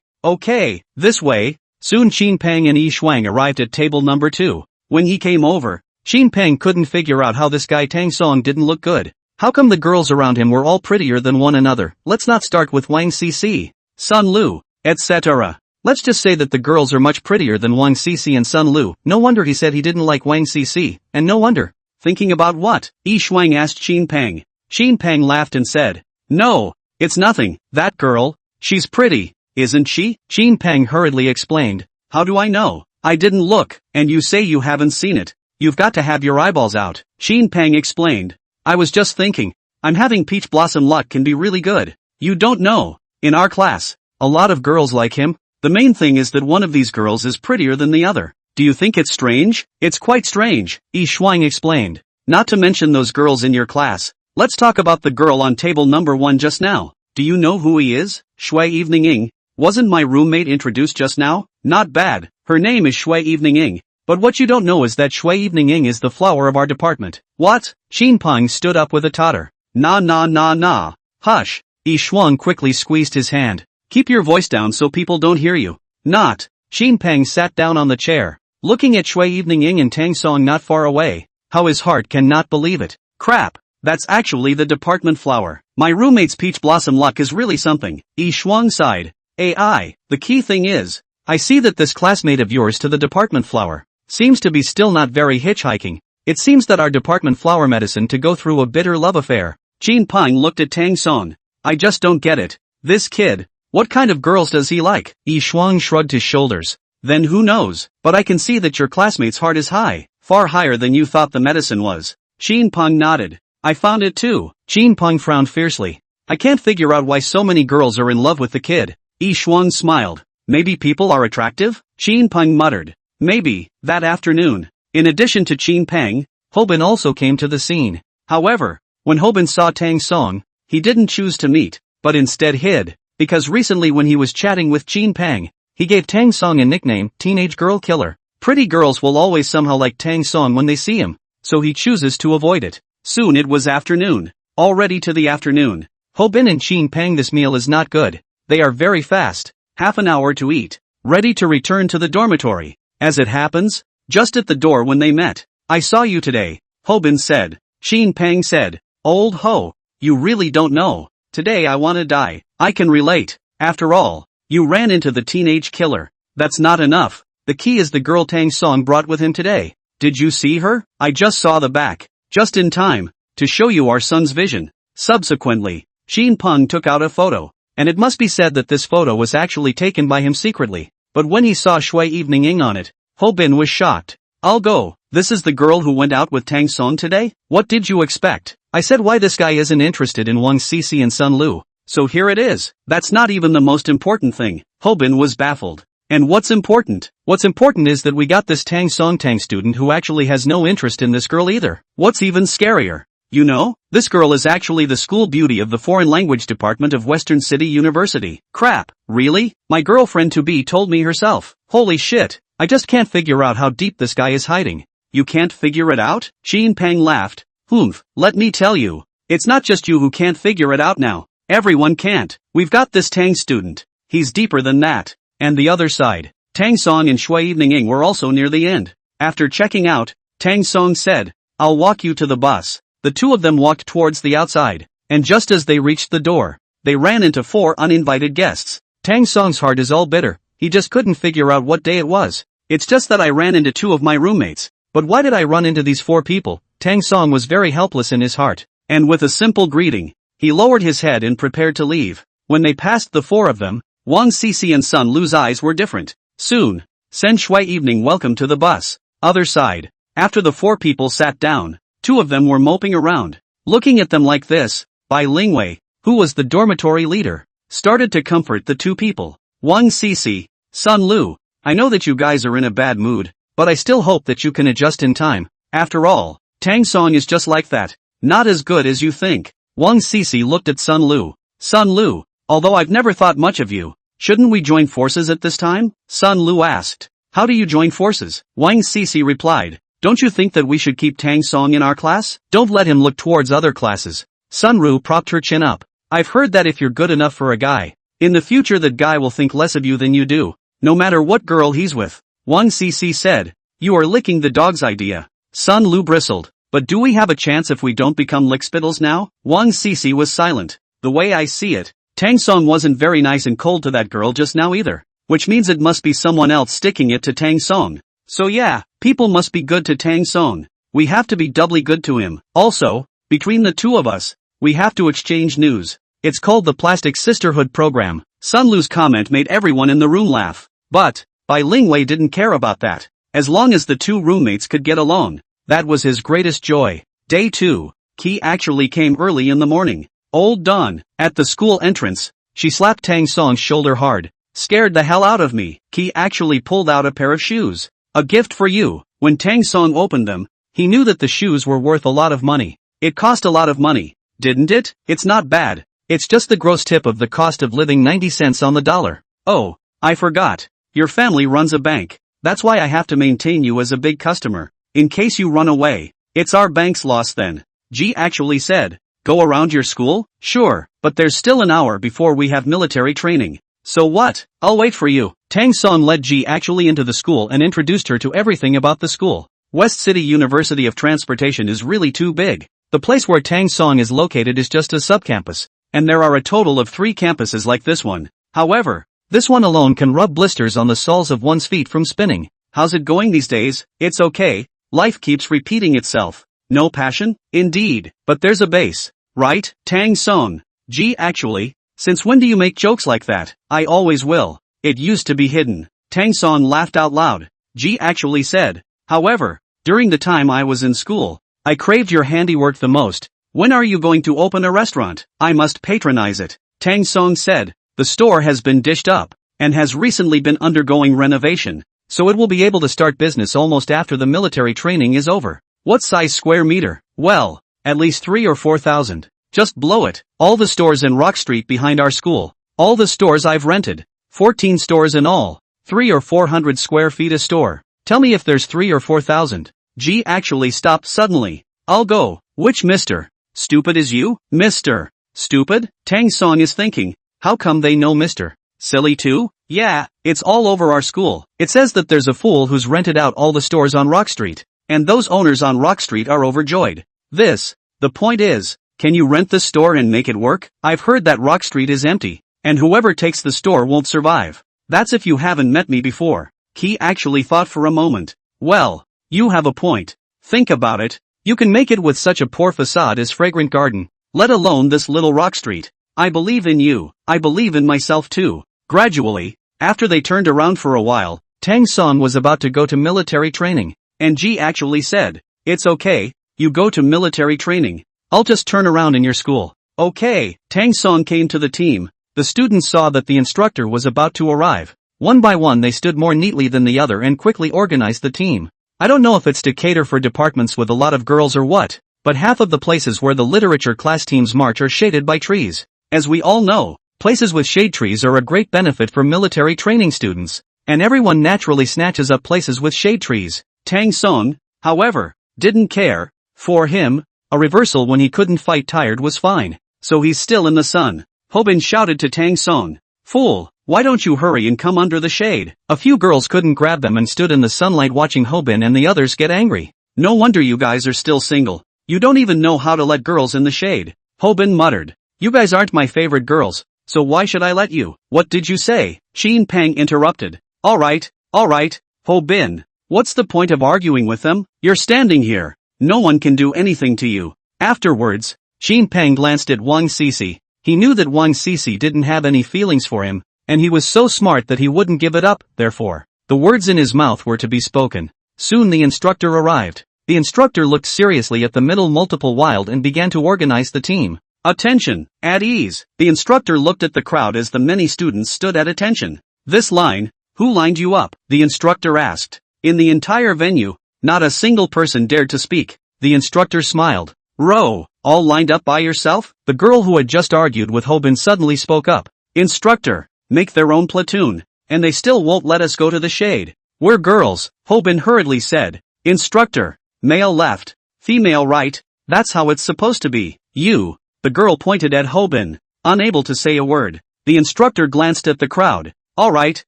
this way. Soon Qin Peng and Yi Shuang arrived at table number 2. When he came over, Qin Peng couldn't figure out how this guy Tang Song didn't look good. How come the girls around him were all prettier than one another? Let's not start with Wang Cici, Sun Lu, etc. Let's just say that the girls are much prettier than Wang Cici and Sun Lu. No wonder he said he didn't like Wang Cici, and no wonder. Thinking about what? Yi Shuang asked Qin Peng. Qin Peng laughed and said, "No, it's nothing. That girl, she's pretty, isn't she?" Qin Peng hurriedly explained. "How do I know? I didn't look, and you say you haven't seen it. You've got to have your eyeballs out." Qin Peng explained. "I was just thinking, I'm having peach blossom luck can be really good. You don't know. In our class, a lot of girls like him. The main thing is that one of these girls is prettier than the other. Do you think it's strange?" "It's quite strange," Yi Shuang explained. "Not to mention those girls in your class. Let's talk about the girl on table number 1 just now. Do you know who he is? Shui Evening Ying. Wasn't my roommate introduced just now? Not bad. Her name is Shui Evening Ying. But what you don't know is that Shui Evening Ying is the flower of our department." "What?" Qin Peng stood up with a totter. Nah. Hush." Yi Shuang quickly squeezed his hand. "Keep your voice down so people don't hear you." "Not." Qin Peng sat down on the chair, looking at Shui Evening Ying and Tang Song not far away. How his heart cannot believe it. Crap. That's actually the department flower. My roommate's peach blossom luck is really something. Yi Shuang sighed. "AI, the key thing is, I see that this classmate of yours to the department flower seems to be still not very hitchhiking. It seems that our department flower medicine to go through a bitter love affair." Qin Peng looked at Tang Song. "I just don't get it. This kid, what kind of girls does he like?" Yi Shuang shrugged his shoulders. "Then who knows, but I can see that your classmate's heart is high, far higher than you thought the medicine was." Qin Peng nodded. "I found it too." Qin Peng frowned fiercely. "I can't figure out why so many girls are in love with the kid." Yi Shuang smiled. "Maybe people are attractive?" Qin Peng muttered. "Maybe." That afternoon, in addition to Qin Peng, Hobin also came to the scene. However, when Hobin saw Tang Song, he didn't choose to meet, but instead hid, because recently when he was chatting with Qin Peng, he gave Tang Song a nickname, Teenage Girl Killer. Pretty girls will always somehow like Tang Song when they see him, so he chooses to avoid it. Soon it was afternoon. Already to the afternoon. Hobin and Qin Peng, this meal is not good. They are very fast. Half an hour to eat. Ready to return to the dormitory. As it happens, just at the door when they met. "I saw you today," Hobin said. Qin Peng said, "Old ho, you really don't know. Today I wanna die." "I can relate. After all, you ran into the teenage killer. That's not enough. The key is the girl Tang Song brought with him today. Did you see her?" "I just saw the back. Just in time, to show you our son's vision." Subsequently, Qin Peng took out a photo, and it must be said that this photo was actually taken by him secretly. But when he saw Shui Evening Ying on it, Hobin was shocked. "I'll go. This is the girl who went out with Tang Song today? What did you expect? I said why this guy isn't interested in Wang Cici and Sun Lu. So here it is." "That's not even the most important thing." Hobin was baffled. "And what's important?" "What's important is that we got this Tang Song Tang student who actually has no interest in this girl either. What's even scarier? You know, this girl is actually the school beauty of the foreign language department of Western City University." "Crap, really? My girlfriend-to-be told me herself." "Holy shit, I just can't figure out how deep this guy is hiding." "You can't figure it out?" Qin Peng laughed. "Humph, let me tell you. It's not just you who can't figure it out now. Everyone can't. We've got this Tang student. He's deeper than that." And the other side, Tang Song and Shui Evening Ying were also near the end. After checking out, Tang Song said, "I'll walk you to the bus." The two of them walked towards the outside, and just as they reached the door, they ran into 4 uninvited guests. Tang Song's heart is all bitter. He just couldn't figure out what day it was. "It's just that I ran into 2 of my roommates. But why did I run into these 4 people?" Tang Song was very helpless in his heart, and with a simple greeting, he lowered his head and prepared to leave. When they passed the 4 of them, Wang Cici and Sun Lu's eyes were different. Soon, Sen Shui Evening welcome to the bus. Other side. After the 4 people sat down, 2 of them were moping around. Looking at them like this, Bai Lingwei, who was the dormitory leader, started to comfort the 2 people. "Wang Cici, Sun Lu, I know that you guys are in a bad mood, but I still hope that you can adjust in time. After all, Tang Song is just like that. Not as good as you think." Wang Cici looked at Sun Lu. "Sun Lu, although I've never thought much of you, shouldn't we join forces at this time?" Sun Lu asked. "How do you join forces?" Wang Cici replied. Don't you think that we should keep Tang Song in our class? Don't let him look towards other classes. Sunru propped her chin up. I've heard that if you're good enough for a guy, in the future that guy will think less of you than you do, no matter what girl he's with. Wang Cc said. You are licking the dog's idea. Sun Lu bristled. But do we have a chance if we don't become lickspittles now? Wang Cc was silent. The way I see it, Tang Song wasn't very nice and cold to that girl just now either. Which means it must be someone else sticking it to Tang Song. So yeah, people must be good to Tang Song. We have to be doubly good to him. Also, between the two of us, we have to exchange news. It's called the Plastic Sisterhood Program. Sun Lu's comment made everyone in the room laugh. But, Bai Lingwei didn't care about that. As long as the two roommates could get along, that was his greatest joy. Day 2. Qi actually came early in the morning. Old Dawn, at the school entrance, she slapped Tang Song's shoulder hard. Scared the hell out of me. Qi actually pulled out a pair of shoes. A gift for you. When Tang Song opened them, he knew that the shoes were worth a lot of money. It cost a lot of money, didn't it? It's not bad. It's just the gross tip of the cost of living 90 cents on the dollar. Oh, I forgot. Your family runs a bank. That's why I have to maintain you as a big customer. In case you run away. It's our bank's loss then. Ji actually said. Go around your school? Sure, but there's still an hour before we have military training. So what? I'll wait for you. Tang Song led Ji actually into the school and introduced her to everything about the school. West City University of Transportation is really too big. The place where Tang Song is located is just a subcampus, and there are a total of 3 campuses like this one. However, this one alone can rub blisters on the soles of one's feet from spinning. How's it going these days? It's okay. Life keeps repeating itself. No passion? Indeed. But there's a base. Right? Tang Song. Gee actually, since when do you make jokes like that? I always will. It used to be hidden. Tang Song laughed out loud. Gee actually said. However, during the time I was in school, I craved your handiwork the most. When are you going to open a restaurant? I must patronize it. Tang Song said. The store has been dished up, and has recently been undergoing renovation, so it will be able to start business almost after the military training is over. What size square meter? Well, at least 3 or 4,000. Just blow it. All the stores in Rock Street behind our school. All the stores I've rented. 14 stores in all. 3 or 400 square feet a store. Tell me if there's 3 or 4,000. G actually stopped suddenly. I'll go. Which Mr. Stupid is you? Mr. Stupid? Tang Song is thinking. How come they know Mr. Silly too? Yeah, it's all over our school. It says that there's a fool who's rented out all the stores on Rock Street, and those owners on Rock Street are overjoyed. The point is, can you rent the store and make it work? I've heard that Rock Street is empty, and whoever takes the store won't survive. That's if you haven't met me before. Qi actually thought for a moment. Well, you have a point. Think about it. You can make it with such a poor facade as Fragrant Garden, let alone this little Rock Street. I believe in you. I believe in myself too. Gradually, after they turned around for a while, Tang Song was about to go to military training, and Ji actually said, it's okay, you go to military training. I'll just turn around in your school. Okay, Tang Song came to the team. The students saw that the instructor was about to arrive. One by one they stood more neatly than the other and quickly organized the team. I don't know if it's to cater for departments with a lot of girls or what, but half of the places where the literature class teams march are shaded by trees. As we all know, places with shade trees are a great benefit for military training students, and everyone naturally snatches up places with shade trees. Tang Song, however, didn't care. For him, a reversal when he couldn't fight tired was fine, so he's still in the sun. Hobin shouted to Tang Song, fool, why don't you hurry and come under the shade? A few girls couldn't grab them and stood in the sunlight watching Hobin and the others get angry. No wonder you guys are still single. You don't even know how to let girls in the shade. Hobin muttered. You guys aren't my favorite girls, so why should I let you? What did you say? Xin Peng interrupted. Alright, Ho Bin. What's the point of arguing with them? You're standing here. No one can do anything to you. Afterwards, Xin Peng glanced at Wang Cc. He knew that Wang Cc didn't have any feelings for him, and he was so smart that he wouldn't give it up, therefore. The words in his mouth were to be spoken. Soon the instructor arrived. The instructor looked seriously at the middle multiple wild and began to organize the team. Attention, at ease. The instructor looked at the crowd as the many students stood at attention. This line, who lined you up? The instructor asked. In the entire venue, not a single person dared to speak. The instructor smiled. Row, all lined up by yourself? The girl who had just argued with Hobin suddenly spoke up. Instructor, make their own platoon, and they still won't let us go to the shade. We're girls, Hobin hurriedly said. Instructor. Male left. Female right. That's how it's supposed to be. You. The girl pointed at Hobin, unable to say a word. The instructor glanced at the crowd. Alright,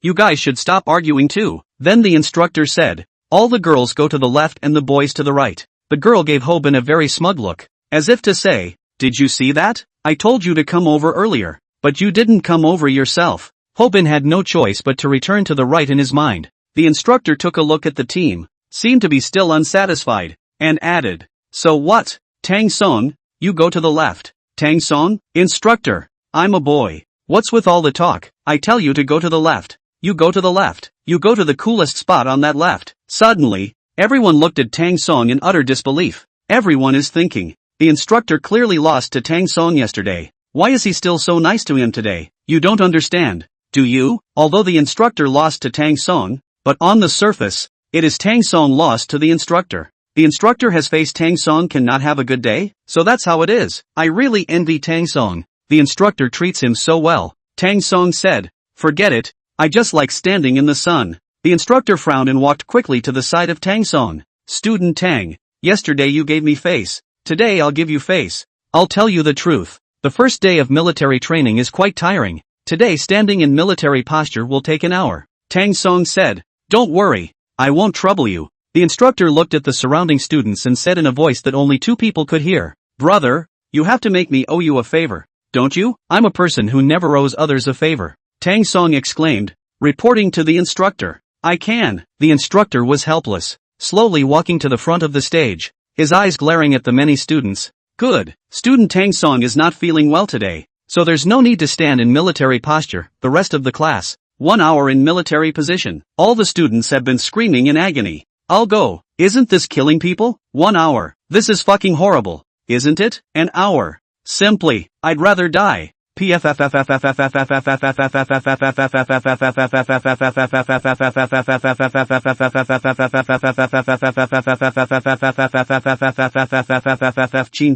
you guys should stop arguing too. Then the instructor said, all the girls go to the left and the boys to the right. The girl gave Hobin a very smug look, as if to say, did you see that? I told you to come over earlier, but you didn't come over yourself. Hobin had no choice but to return to the right in his mind. The instructor took a look at the team, seemed to be still unsatisfied, and added, so what? Tang Song, you go to the left. Tang Song? Instructor, I'm a boy. What's with all the talk? I tell you to go to the left. You go to the left. You go to the coolest spot on that left. Suddenly, everyone looked at Tang Song in utter disbelief. Everyone is thinking, the instructor clearly lost to Tang Song yesterday. Why is he still so nice to him today? You don't understand, do you? Although the instructor lost to Tang Song, but on the surface, it is Tang Song lost to the instructor. The instructor has faced Tang Song cannot have a good day, so that's how it is. I really envy Tang Song. The instructor treats him so well. Tang Song said, forget it, I just like standing in the sun. The instructor frowned and walked quickly to the side of Tang Song. Student Tang, yesterday you gave me face. Today I'll give you face. I'll tell you the truth. The first day of military training is quite tiring. Today standing in military posture will take an hour. Tang Song said, don't worry, I won't trouble you. The instructor looked at the surrounding students and said in a voice that only two people could hear, brother, you have to make me owe you a favor. Don't you? I'm a person who never owes others a favor. Tang Song exclaimed, reporting to the instructor. I can. The instructor was helpless, slowly walking to the front of the stage, his eyes glaring at the many students. Good. Student Tang Song is not feeling well today, so there's no need to stand in military posture. The rest of the class, 1 hour in military position. All the students have been screaming in agony. I'll go. Isn't this killing people? 1 hour. This is fucking horrible. Isn't it? An hour. Simply, I'd rather die. Chin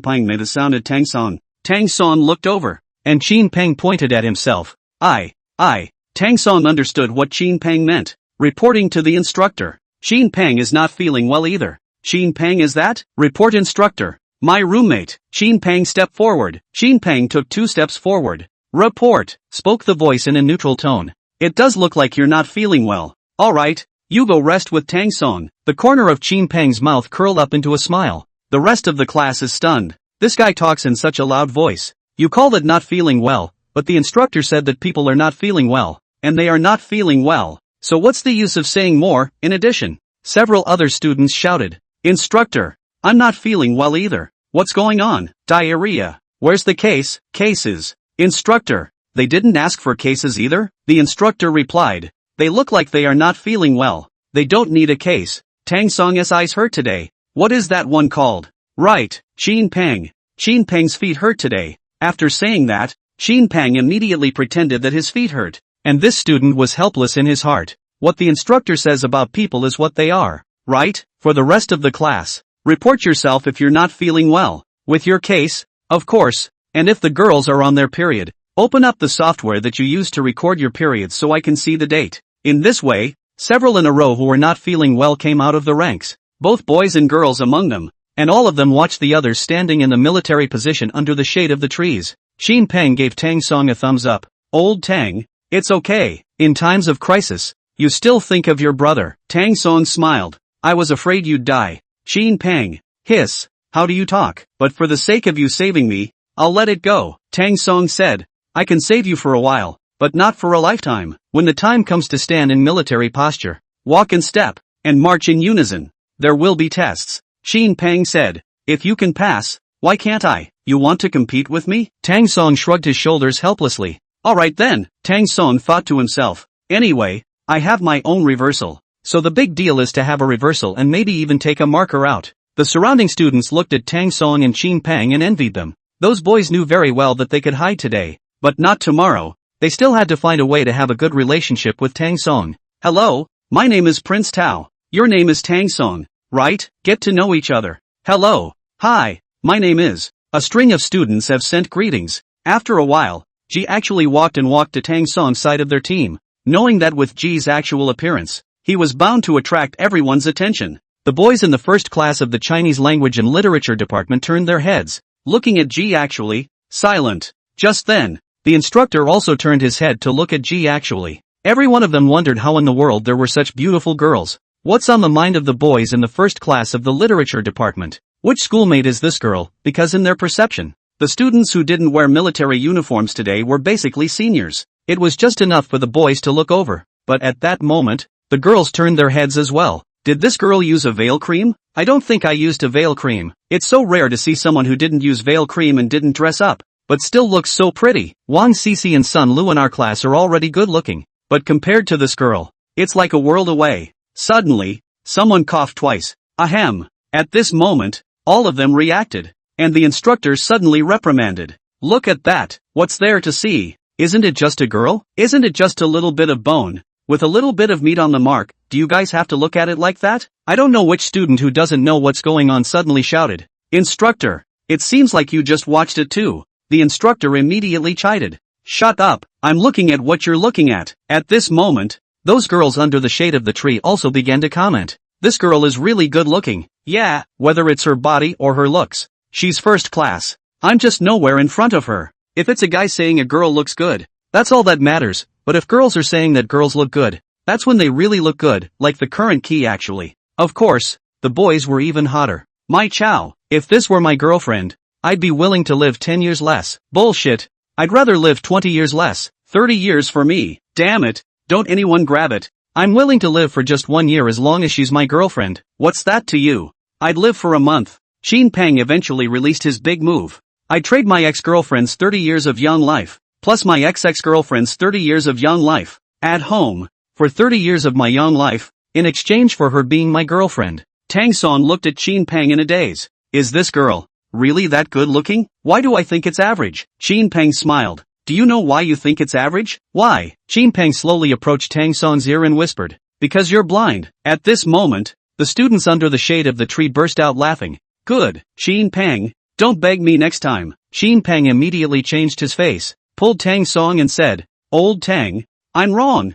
Peng made a sound at Tang Song. Tang Song looked over, and Chin Peng pointed at himself. Tang Song understood what Chin Peng meant, reporting to the instructor. Chin Peng is not feeling well either. Chin Peng is that? Report instructor. My roommate. Chin Peng stepped forward. Chin Peng took 2 steps forward. Report, spoke the voice in a neutral tone. It does look like you're not feeling well. Alright, you go rest with Tang Song. The corner of Chin Peng's mouth curled up into a smile. The rest of the class is stunned. This guy talks in such a loud voice. You call that not feeling well, but the instructor said that people are not feeling well, and they are not feeling well. So what's the use of saying more? In addition, several other students shouted, Instructor, I'm not feeling well either. What's going on? Diarrhea. Where's the case? Cases. Instructor, they didn't ask for cases either? The instructor replied, they look like they are not feeling well. They don't need a case. Tang Song's eyes hurt today. What is that one called? Right, Chin Peng. Chin Peng's feet hurt today. After saying that, Chin Peng immediately pretended that his feet hurt. And this student was helpless in his heart. What the instructor says about people is what they are. Right? For the rest of the class, report yourself if you're not feeling well. With your case, of course, and if the girls are on their period, open up the software that you use to record your periods so I can see the date. In this way, several in a row who were not feeling well came out of the ranks, both boys and girls among them, and all of them watched the others standing in the military position under the shade of the trees. Chin Peng gave Tang Song a thumbs up. Old Tang, it's okay. In times of crisis, you still think of your brother. Tang Song smiled. I was afraid you'd die. Chin Peng, hiss, how do you talk? But for the sake of you saving me, I'll let it go. Tang Song said, I can save you for a while, but not for a lifetime. When the time comes to stand in military posture, walk in step, and march in unison, there will be tests. Chin Peng said, if you can pass, why can't I? You want to compete with me? Tang Song shrugged his shoulders helplessly. Alright then, Tang Song thought to himself. Anyway, I have my own reversal. So the big deal is to have a reversal and maybe even take a marker out. The surrounding students looked at Tang Song and Chin Peng and envied them. Those boys knew very well that they could hide today, but not tomorrow. They still had to find a way to have a good relationship with Tang Song. Hello, my name is Prince Tao. Your name is Tang Song, right? Get to know each other. Hello. Hi, my name is. A string of students have sent greetings. After a while, Ji actually walked to Tang Song's side of their team, knowing that with Ji's actual appearance, He was bound to attract everyone's attention. The boys in the first class of the Chinese language and literature department turned their heads, looking at G actually, silent. Just then, the instructor also turned his head to look at G actually. Every one of them wondered how in the world there were such beautiful girls. What's on the mind of the boys in the first class of the literature department? Which schoolmate is this girl? Because in their perception, the students who didn't wear military uniforms today were basically seniors. It was just enough for the boys to look over. But at that moment, the girls turned their heads as well. Did this girl use a veil cream? I don't think I used a veil cream. It's so rare to see someone who didn't use veil cream and didn't dress up, but still looks so pretty. Wang Cici and Sun Lu in our class are already good looking. But compared to this girl, it's like a world away. Suddenly, someone coughed twice. Ahem. At this moment, all of them reacted. And the instructor suddenly reprimanded. Look at that. What's there to see? Isn't it just a girl? Isn't it just a little bit of bone? With a little bit of meat on the mark, do you guys have to look at it like that? I don't know which student who doesn't know what's going on suddenly shouted. Instructor, it seems like you just watched it too. The instructor immediately chided. Shut up, I'm looking at what you're looking at. At this moment, those girls under the shade of the tree also began to comment. This girl is really good looking. Yeah, whether it's her body or her looks. She's first class. I'm just nowhere in front of her. If it's a guy saying a girl looks good, that's all that matters. But if girls are saying that girls look good, that's when they really look good, like the current key actually. Of course, the boys were even hotter. My chow, if this were my girlfriend, I'd be willing to live 10 years less. Bullshit. I'd rather live 20 years less. 30 years for me. Damn it. Don't anyone grab it. I'm willing to live for just 1 year as long as she's my girlfriend. What's that to you? I'd live for a month. Xin Peng eventually released his big move. I'd trade my ex-girlfriend's 30 years of young life, plus my ex-ex-girlfriend's 30 years of young life, at home, for 30 years of my young life, in exchange for her being my girlfriend. Tang Song looked at Xin Peng in a daze. Is this girl really that good looking? Why do I think it's average? Xin Peng smiled. Do you know why you think it's average? Why? Xin Peng slowly approached Tang Song's ear and whispered. Because you're blind. At this moment, the students under the shade of the tree burst out laughing. Good, Xin Peng. Don't beg me next time. Xin Peng immediately changed his face, pulled Tang Song and said, Old Tang, I'm wrong,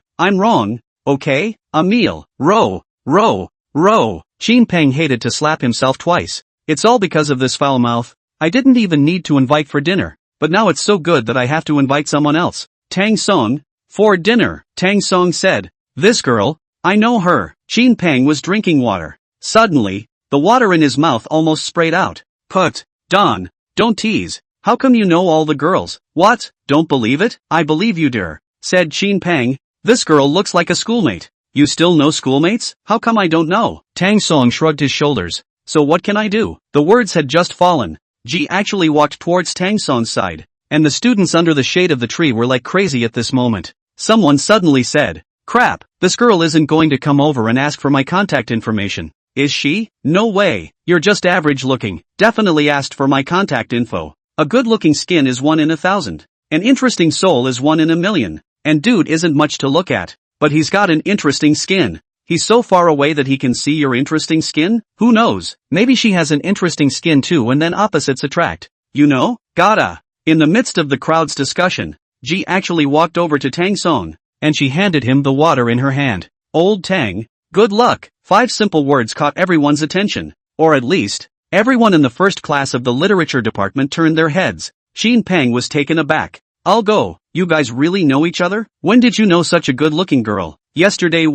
okay? Emil, row. Xin Peng hated to slap himself twice. It's all because of this foul mouth. I didn't even need to invite for dinner, but now it's so good that I have to invite someone else. Tang Song, for dinner, Tang Song said. This girl, I know her. Xin Peng was drinking water. Suddenly, the water in his mouth almost sprayed out. Put, Don, don't tease. How come you know all the girls? What? Don't believe it? I believe you, dear, said Xin Peng. This girl looks like a schoolmate. You still know schoolmates? How come I don't know? Tang Song shrugged his shoulders. So what can I do? The words had just fallen. Ji actually walked towards Tang Song's side, and the students under the shade of the tree were like crazy at this moment. Someone suddenly said, Crap, this girl isn't going to come over and ask for my contact information. Is she? No way. You're just average looking. Definitely asked for my contact info. A good looking skin is 1 in 1,000. An interesting soul is 1 in 1,000,000. And dude isn't much to look at, but he's got an interesting skin. He's so far away that he can see your interesting skin? Who knows? Maybe she has an interesting skin too and then opposites attract. You know? Gotta. In the midst of the crowd's discussion, Ji actually walked over to Tang Song, and she handed him the water in her hand. Old Tang, good luck. 5 simple words caught everyone's attention. Or at least, everyone in the first class of the literature department turned their heads. Xin Peng was taken aback. I'll go. You guys really know each other? When did you know such a good-looking girl? Yesterday.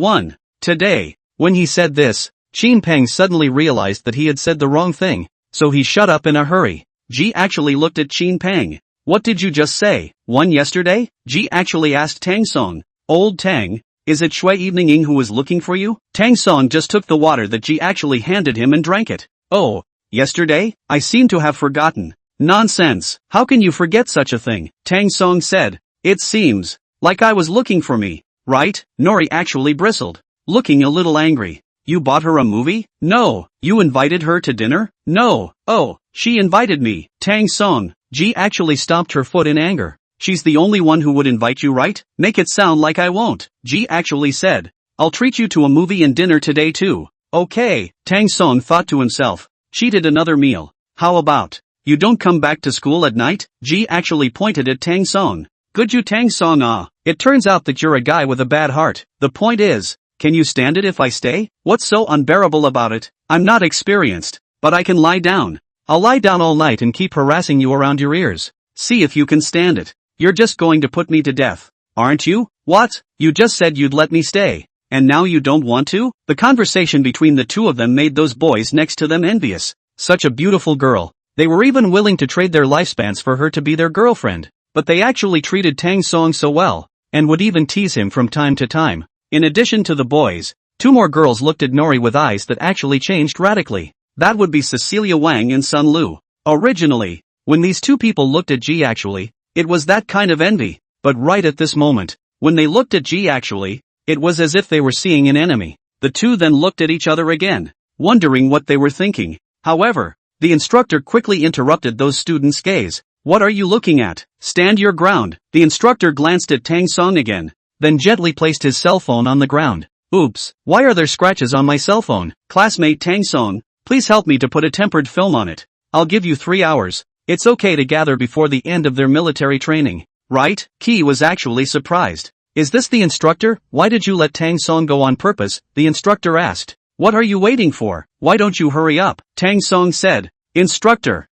Today. When he said this, Xin Peng suddenly realized that he had said the wrong thing, so he shut up in a hurry. Ji actually looked at Xin Peng. What did you just say? One yesterday? Ji actually asked Tang Song. Old Tang, is it Shui Evening Ying who was looking for you? Tang Song just took the water that Ji actually handed him and drank it. Oh, yesterday? I seem to have forgotten. Nonsense. How can you forget such a thing? Tang Song said. It seems like I was looking for me, right? Nori actually bristled, looking a little angry. You bought her a movie? No. You invited her to dinner? No. Oh, she invited me. Tang Song. Ji actually stomped her foot in anger. She's the only one who would invite you, right? Make it sound like I won't. Ji actually said. I'll treat you to a movie and dinner today too. Okay. Tang Song thought to himself. She did another meal. How about, you don't come back to school at night? Ji actually pointed at Tang Song. Good you Tang Song. It turns out that you're a guy with a bad heart. The point is, Can you stand it if I stay? What's so unbearable about it? I'm not experienced, but I can lie down. I'll lie down all night and keep harassing you around your ears. See if you can stand it. You're just going to put me to death, aren't you? What? You just said you'd let me stay, and now you don't want to? The conversation between the two of them made those boys next to them envious. Such a beautiful girl. They were even willing to trade their lifespans for her to be their girlfriend. But they actually treated Tang Song so well, and would even tease him from time to time. In addition to the boys, two more girls looked at Nori with eyes that actually changed radically. That would be Cecilia Wang and Sun Lu. Originally, when these two people looked at Ji actually, it was that kind of envy. But right at this moment, when they looked at Ji actually, it was as if they were seeing an enemy. The two then looked at each other again, wondering what they were thinking. However, the instructor quickly interrupted those students' gaze. What are you looking at? Stand your ground. The instructor glanced at Tang Song again, then gently placed his cell phone on the ground. Oops, why are there scratches on my cell phone? Classmate Tang Song, please help me to put a tempered film on it. I'll give you 3 hours. It's okay to gather before the end of their military training, right? Ki was actually surprised. Is this the instructor? Why did you let Tang Song go on purpose? The instructor asked. What are you waiting for? Why don't you hurry up? Tang Song said. Instructor,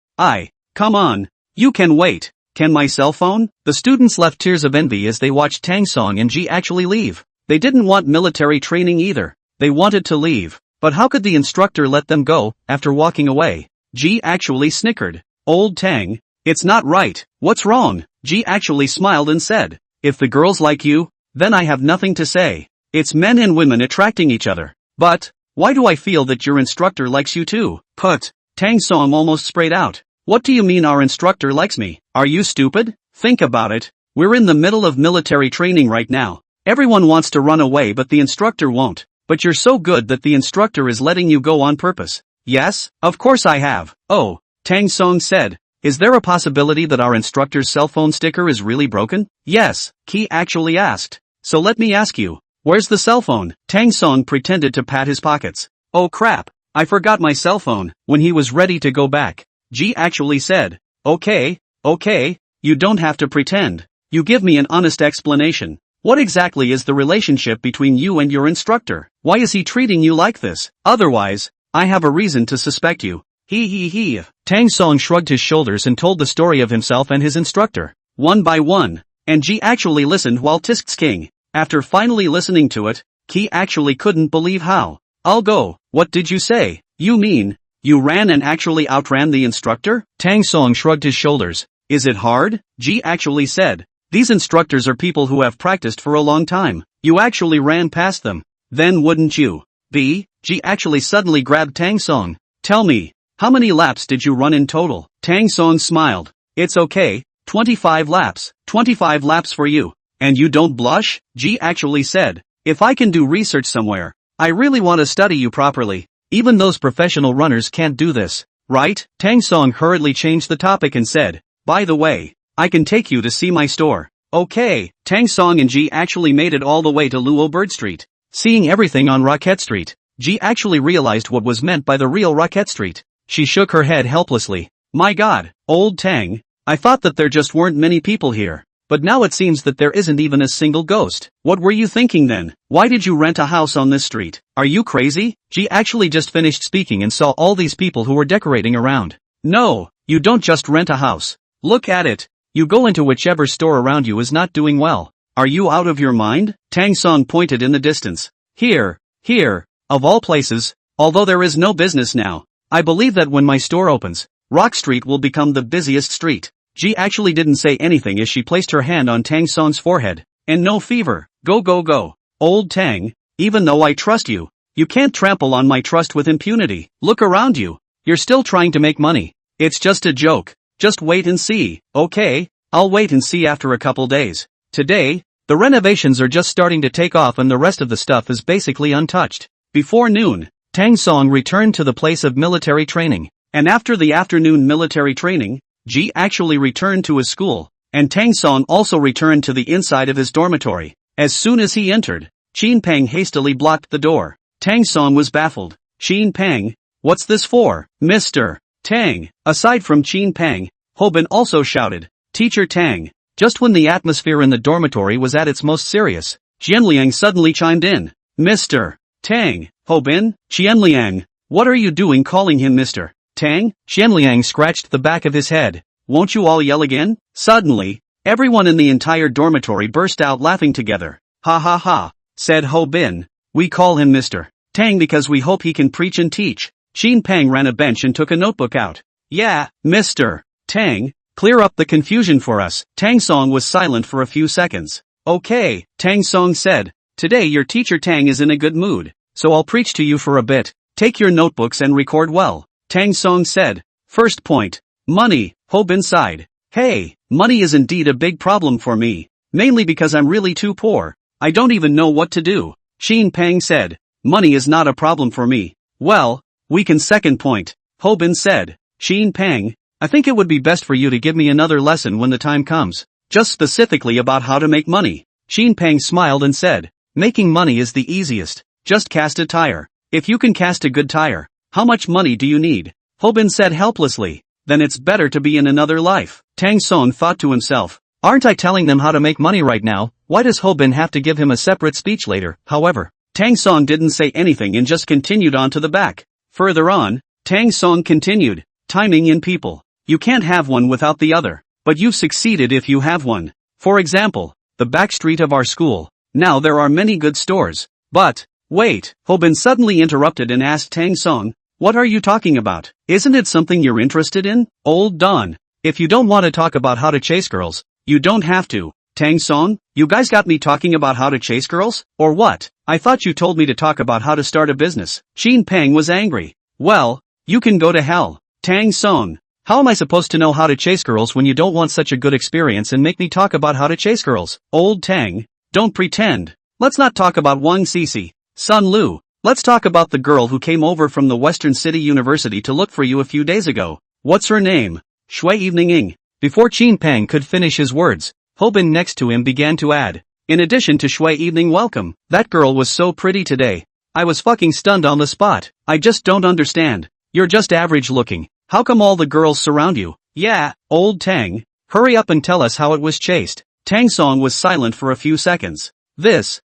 come on. You can wait. Can my cell phone? The students left tears of envy as they watched Tang Song and Ji actually leave. They didn't want military training either. They wanted to leave. But how could the instructor let them go, after walking away? Ji actually snickered. Old Tang, it's not right. What's wrong? Ji actually smiled and said, if the girls like you, then I have nothing to say. It's men and women attracting each other. But, why do I feel that your instructor likes you too? Put. Tang Song almost sprayed out. What do you mean our instructor likes me? Are you stupid? Think about it. We're in the middle of military training right now. Everyone wants to run away but the instructor won't. But you're so good that the instructor is letting you go on purpose. Yes, of course I have. Oh, Tang Song said. Is there a possibility that our instructor's cell phone sticker is really broken? Yes, Ki actually asked. So let me ask you, where's the cell phone? Tang Song pretended to pat his pockets. Oh crap, I forgot my cell phone. When he was ready to go back, Ji actually said, okay, you don't have to pretend. You give me an honest explanation. What exactly is the relationship between you and your instructor? Why is he treating you like this? Otherwise, I have a reason to suspect you. He. Tang Song shrugged his shoulders and told the story of himself and his instructor, one by one, and Ji actually listened while tisking. After finally listening to it, Ki actually couldn't believe how. I'll go. What did you say? You mean, you ran and actually outran the instructor? Tang Song shrugged his shoulders. Is it hard? Ji actually said. These instructors are people who have practiced for a long time. You actually ran past them. Then wouldn't you? Ji actually suddenly grabbed Tang Song. Tell me, how many laps did you run in total? Tang Song smiled. It's okay, 25 laps. 25 laps for you. And you don't blush? Ji actually said. If I can do research somewhere, I really want to study you properly. Even those professional runners can't do this, right? Tang Song hurriedly changed the topic and said, by the way, I can take you to see my store. Okay, Tang Song and Ji actually made it all the way to Luo Bird Street. Seeing everything on Rocket Street, Ji actually realized what was meant by the real Rocket Street. She shook her head helplessly. My god, old Tang, I thought that there just weren't many people here. But now it seems that there isn't even a single ghost. What were you thinking then? Why did you rent a house on this street? Are you crazy? Ji actually just finished speaking and saw all these people who were decorating around. No, you don't just rent a house. Look at it. You go into whichever store around you is not doing well. Are you out of your mind? Tang Song pointed in the distance. Here, of all places, although there is no business now, I believe that when my store opens, Rock Street will become the busiest street. Ji actually didn't say anything as she placed her hand on Tang Song's forehead. And no fever. Go. Old Tang, even though I trust you, you can't trample on my trust with impunity. Look around you. You're still trying to make money. It's just a joke. Just wait and see. Okay, I'll wait and see after a couple days. Today, the renovations are just starting to take off and the rest of the stuff is basically untouched. Before noon, Tang Song returned to the place of military training. And after the afternoon military training, Ji actually returned to his school, and Tang Song also returned to the inside of his dormitory. As soon as he entered, Qin Peng hastily blocked the door. Tang Song was baffled. Qin Peng, what's this for? Mr. Tang. Aside from Qin Peng, Hobin also shouted, Teacher Tang. Just when the atmosphere in the dormitory was at its most serious, Jianliang suddenly chimed in. Mr. Tang, Hobin, Qianliang. What are you doing calling him Mr. Tang? Qianliang scratched the back of his head. Won't you all yell again? Suddenly, everyone in the entire dormitory burst out laughing together. Ha ha ha, said Hobin. We call him Mr. Tang because we hope he can preach and teach. Xin Pang ran a bench and took a notebook out. Yeah, Mr. Tang, clear up the confusion for us. Tang Song was silent for a few seconds. Okay, Tang Song said. Today your teacher Tang is in a good mood, so I'll preach to you for a bit. Take your notebooks and record well. Tang Song said. First point. Money, Hobin sighed. Hey, money is indeed a big problem for me. Mainly because I'm really too poor. I don't even know what to do. Xin Pang said. Money is not a problem for me. Well, we can second point. Hobin said. Xin Pang, I think it would be best for you to give me another lesson when the time comes. Just specifically about how to make money. Xin Pang smiled and said. Making money is the easiest. Just cast a tire. If you can cast a good tire, how much money do you need? Hobin said helplessly. Then it's better to be in another life. Tang Song thought to himself. Aren't I telling them how to make money right now? Why does Hobin have to give him a separate speech later? However, Tang Song didn't say anything and just continued on to the back. Further on, Tang Song continued. Timing in people. You can't have one without the other. But you've succeeded if you have one. For example, the back street of our school. Now there are many good stores. But, wait, Hobin suddenly interrupted and asked Tang Song, what are you talking about? Isn't it something you're interested in? Old Don. If you don't want to talk about how to chase girls, you don't have to. Tang Song, you guys got me talking about how to chase girls? Or what? I thought you told me to talk about how to start a business. Xin Pang was angry. Well, you can go to hell. Tang Song. How am I supposed to know how to chase girls when you don't want such a good experience and make me talk about how to chase girls? Old Tang. Don't pretend. Let's not talk about Wang Sisi. Sun Lu. Let's talk about the girl who came over from the Western City University to look for you a few days ago. What's her name? Shui Evening Ing. Before Xin Pang could finish his words, Hobin next to him began to add. In addition to Shui Evening Welcome, that girl was so pretty today. I was fucking stunned on the spot. I just don't understand. You're just average looking. How come all the girls surround you? Yeah, old Tang. Hurry up and tell us how it was chased. Tang Song was silent for a few seconds.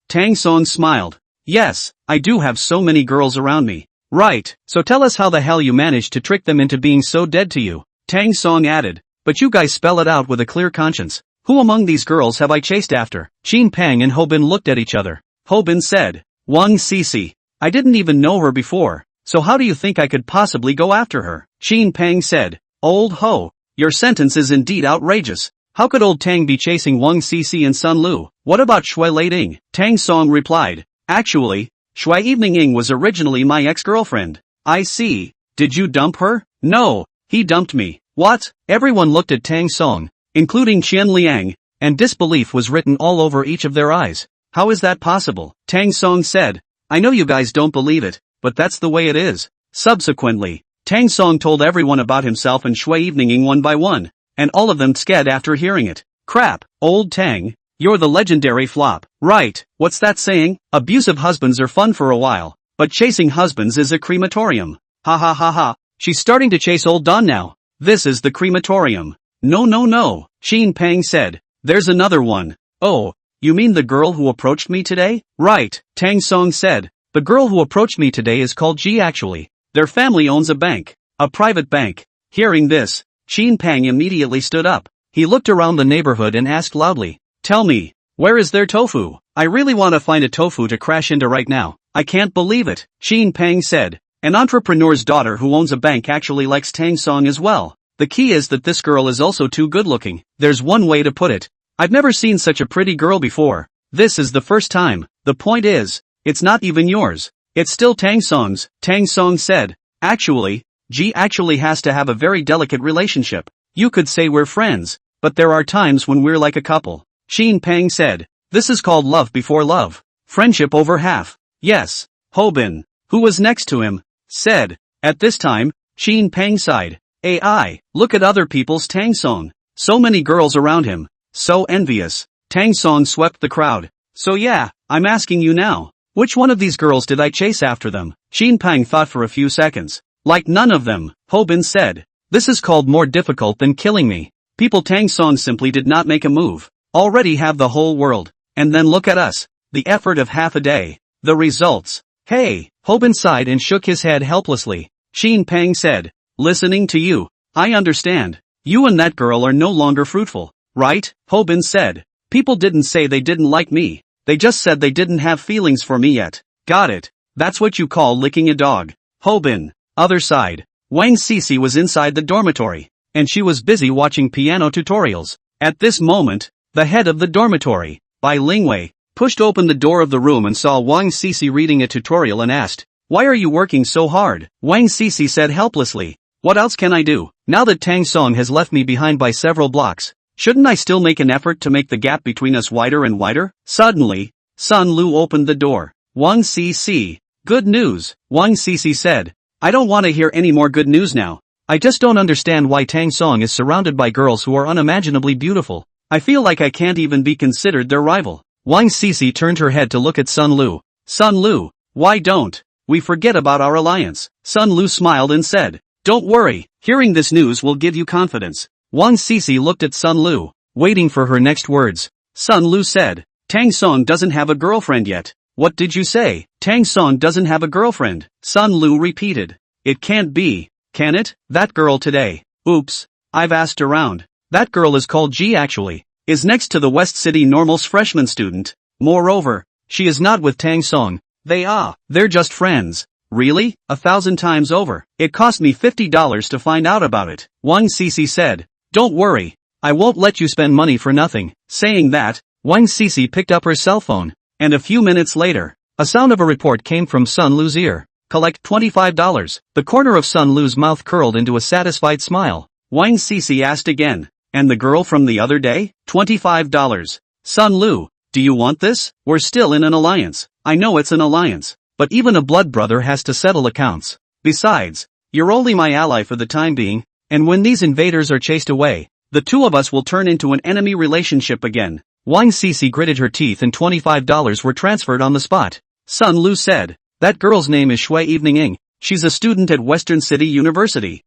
Tang Song smiled. Yes, I do have so many girls around me. Right, so tell us how the hell you managed to trick them into being so dead to you. Tang Song added. But you guys spell it out with a clear conscience. Who among these girls have I chased after? Xin Pang and Hobin looked at each other. Hobin said. Wang Sisi. I didn't even know her before, so how do you think I could possibly go after her? Xin Pang said. Old ho. Your sentence is indeed outrageous. How could old Tang be chasing Wang Sisi and Sun Lu? What about Shui Lading? Tang Song replied. Actually, Shui Evening Ing was originally my ex-girlfriend. I see. Did you dump her? No, he dumped me. What? Everyone looked at Tang Song, including Qian Liang, and disbelief was written all over each of their eyes. How is that possible? Tang Song said. I know you guys don't believe it, but that's the way it is. Subsequently, Tang Song told everyone about himself and Shui Evening Ing one by one, and all of them scared after hearing it. Crap, old Tang, you're the legendary flop. Right, what's that saying? Abusive husbands are fun for a while, but chasing husbands is a crematorium. Ha ha ha ha, she's starting to chase old Don now. This is the crematorium. No no no, Xin Pang said. There's another one. Oh, you mean the girl who approached me today? Right, Tang Song said. The girl who approached me today is called Ji actually. Their family owns a bank. A private bank. Hearing this, Xin Pang immediately stood up. He looked around the neighborhood and asked loudly. Tell me, where is their tofu? I really want to find a tofu to crash into right now. I can't believe it, Xin Pang said. An entrepreneur's daughter who owns a bank actually likes Tang Song as well. The key is that this girl is also too good looking. There's one way to put it. I've never seen such a pretty girl before. This is the first time. The point is, it's not even yours. It's still Tang Song's, Tang Song said. Actually, Ji actually has to have a very delicate relationship. You could say we're friends, but there are times when we're like a couple. Xin Pang said. This is called love before love. Friendship over half. Yes. Hobin, who was next to him, said. At this time, Xin Pang sighed. AI, look at other people's Tang Song. So many girls around him. So envious. Tang Song swept the crowd. So yeah, I'm asking you now. Which one of these girls did I chase after them? Xin Pang thought for a few seconds. Like none of them, Hobin said. This is called more difficult than killing me. People Tang Song simply did not make a move. Already have the whole world. And then look at us. The effort of half a day. The results. Hey, Hobin sighed and shook his head helplessly. Xin Peng said, listening to you, I understand. You and that girl are no longer fruitful, right? Hobin said. People didn't say they didn't like me. They just said they didn't have feelings for me yet. Got it. That's what you call licking a dog. Hobin. Other side. Wang Sisi was inside the dormitory, and she was busy watching piano tutorials. At this moment, the head of the dormitory, Bai Lingwei, pushed open the door of the room and saw Wang Sisi reading a tutorial and asked, why are you working so hard? Wang Sisi said helplessly, what else can I do? Now that Tang Song has left me behind by several blocks, shouldn't I still make an effort to make the gap between us wider and wider? Suddenly, Sun Lu opened the door. Wang Sisi. Good news, Wang Sisi said. I don't want to hear any more good news now. I just don't understand why Tang Song is surrounded by girls who are unimaginably beautiful. I feel like I can't even be considered their rival. Wang Sisi turned her head to look at Sun Lu. Sun Lu, why don't we forget about our alliance? Sun Lu smiled and said, don't worry, hearing this news will give you confidence. Wang Sisi looked at Sun Lu, waiting for her next words. Sun Lu said, Tang Song doesn't have a girlfriend yet. What did you say? Tang Song doesn't have a girlfriend. Sun Lu repeated. It can't be, can it? That girl today. Oops, I've asked around. That girl is called Ji actually. Is next to the West City Normal's freshman student. Moreover, she is not with Tang Song. They're just friends. Really? 1,000 times over. It cost me $50 to find out about it. Wang Sisi said. Don't worry. I won't let you spend money for nothing. Saying that, Wang Sisi picked up her cell phone. And a few minutes later, a sound of a report came from Sun Lu's ear. Collect $25. The corner of Sun Lu's mouth curled into a satisfied smile. Wang Sisi asked again. And the girl from the other day? $25. Sun Lu, do you want this? We're still in an alliance. I know it's an alliance. But even a blood brother has to settle accounts. Besides, you're only my ally for the time being, and when these invaders are chased away, the two of us will turn into an enemy relationship again. Wang Sisi gritted her teeth and $25 were transferred on the spot. Sun Lu said, that girl's name is Shui Evening. She's a student at Western City University.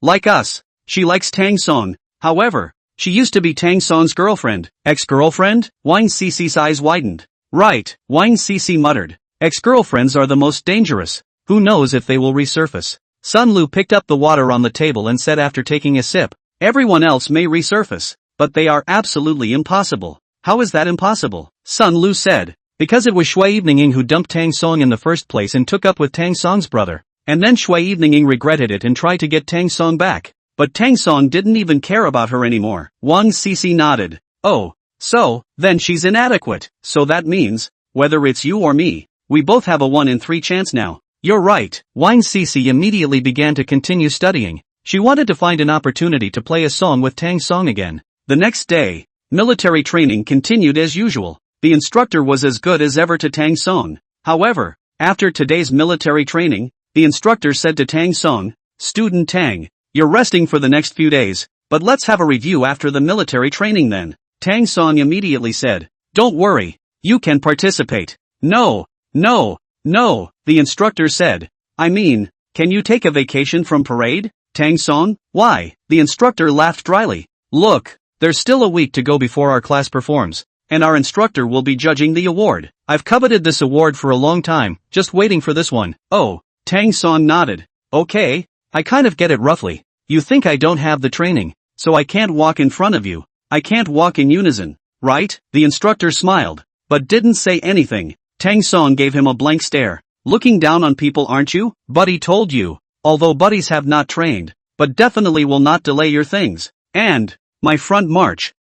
Like us. She likes Tang Song. However, she used to be Tang Song's girlfriend. Ex-girlfriend? Wang Sisi's eyes widened. Right, Wang Sisi muttered. Ex-girlfriends are the most dangerous. Who knows if they will resurface? Sun Lu picked up the water on the table and said after taking a sip, everyone else may resurface, but they are absolutely impossible. How is that impossible? Sun Lu said, because it was Shui Evening who dumped Tang Song in the first place and took up with Tang Song's brother. And then Shui Evening regretted it and tried to get Tang Song back. But Tang Song didn't even care about her anymore. Wang Sisi nodded. Oh, so, then she's inadequate. So that means, whether it's you or me, we both have a 1 in 3 chance now. You're right. Wang Sisi immediately began to continue studying. She wanted to find an opportunity to play a song with Tang Song again. The next day, military training continued as usual. The instructor was as good as ever to Tang Song. However, after today's military training, the instructor said to Tang Song, Student Tang, you're resting for the next few days, but let's have a review after the military training then. Tang Song immediately said, don't worry, you can participate. No, the instructor said. I mean, can you take a vacation from parade? Tang Song, why? The instructor laughed dryly. Look, there's still a week to go before our class performs, and our instructor will be judging the award. I've coveted this award for a long time, just waiting for this one. Oh, Tang Song nodded. Okay, I kind of get it roughly. You think I don't have the training, so I can't walk in front of you. I can't walk in unison, right? The instructor smiled, but didn't say anything. Tang Song gave him a blank stare. Looking down on people, aren't you? Buddy told you. Although buddies have not trained, but definitely will not delay your things. And, my front march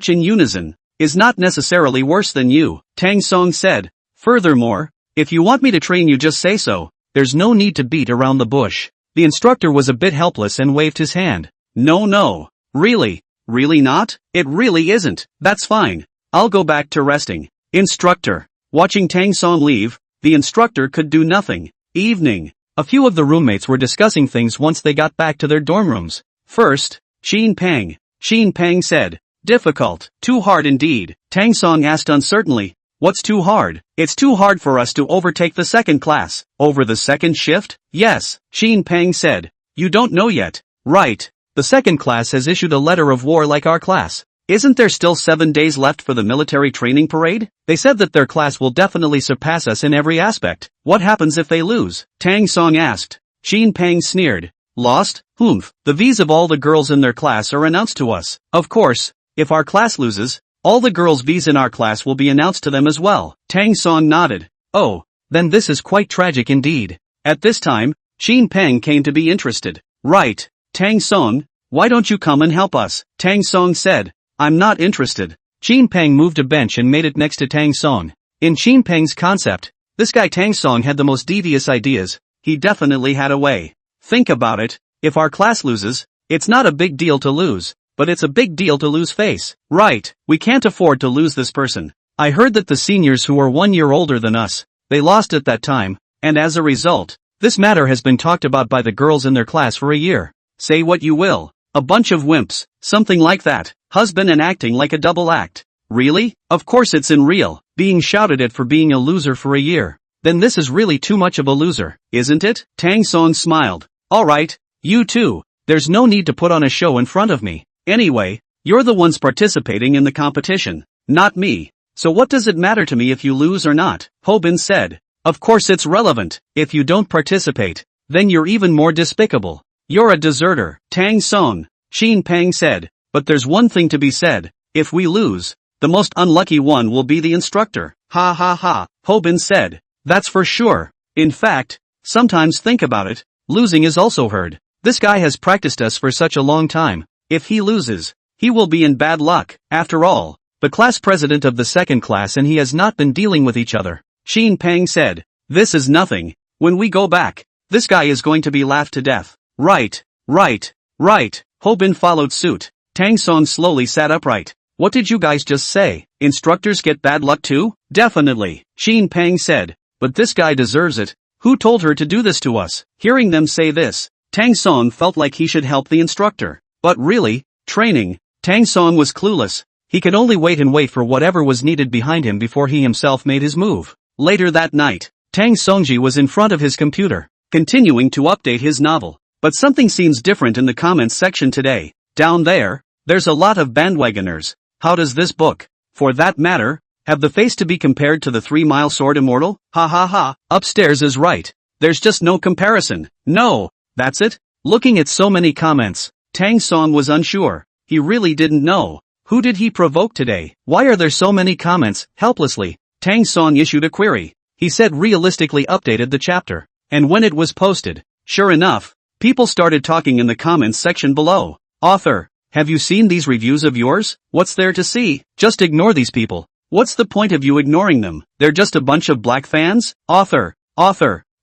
in unison, is not necessarily worse than you, Tang Song said. Furthermore, if you want me to train you, just say so. There's no need to beat around the bush. The instructor was a bit helpless and waved his hand. No. Really not? It really isn't. That's fine. I'll go back to resting. Instructor. Watching Tang Song leave, the instructor could do nothing. Evening. A few of the roommates were discussing things once they got back to their dorm rooms. First, Xin Peng said, difficult, too hard indeed. Tang Song asked uncertainly, what's too hard? It's too hard for us to overtake the second class. Over the second shift? Yes, Xin Peng said. You don't know yet. Right. The second class has issued a letter of war like our class. Isn't there still 7 days left for the military training parade? They said that their class will definitely surpass us in every aspect. What happens if they lose? Tang Song asked. Shin Pang sneered. Lost? Humph. The V's of all the girls in their class are announced to us. Of course, if our class loses, all the girls' V's in our class will be announced to them as well. Tang Song nodded. Oh, then this is quite tragic indeed. At this time, Shin Pang came to be interested. Right, Tang Song, why don't you come and help us? Tang Song said. I'm not interested. Shin Pang moved a bench and made it next to Tang Song. In Shin Pang's concept, this guy Tang Song had the most devious ideas. He definitely had a way. Think about it, if our class loses, it's not a big deal to lose, but it's a big deal to lose face. Right, we can't afford to lose this person. I heard that the seniors who are 1 year older than us, they lost at that time, and as a result, this matter has been talked about by the girls in their class for a year. Say what you will, a bunch of wimps, something like that, husband and acting like a double act. Really? Of course it's unreal, being shouted at for being a loser for a year. Then this is really too much of a loser, isn't it? Tang Song smiled. Alright, you too, there's no need to put on a show in front of me. Anyway, you're the ones participating in the competition, not me. So what does it matter to me if you lose or not? Hobin said. Of course it's relevant. If you don't participate, then you're even more despicable. You're a deserter. Tang Song, Shin Pang said. But there's one thing to be said. If we lose, the most unlucky one will be the instructor. Ha ha ha, Hobin said. That's for sure. In fact, sometimes think about it, losing is also hard. This guy has practiced us for such a long time. If he loses, he will be in bad luck. After all, the class president of the second class and he has not been dealing with each other. Shin Pang said. This is nothing. When we go back, this guy is going to be laughed to death. Right. Hobin followed suit. Tang Song slowly sat upright. What did you guys just say? Instructors get bad luck too? Definitely, Shin Pang said. But this guy deserves it. Who told her to do this to us? Hearing them say this, Tang Song felt like he should help the instructor. But really, training, Tang Song was clueless. He could only wait for whatever was needed behind him before he himself made his move. Later that night, Tang Songji was in front of his computer, continuing to update his novel. But something seems different in the comments section today. Down there, there's a lot of bandwagoners. How does this book, for that matter, have the face to be compared to the 3 Mile Sword Immortal? Ha ha ha, upstairs is right. There's just no comparison. No, that's it. Looking at so many comments, Tang Song was unsure. He really didn't know. Who did he provoke today? Why are there so many comments? Helplessly, Tang Song issued a query. He said realistically updated the chapter. And when it was posted, sure enough, people started talking in the comments section below. Author, have you seen these reviews of yours? What's there to see? Just ignore these people. What's the point of you ignoring them? They're just a bunch of black fans? Author,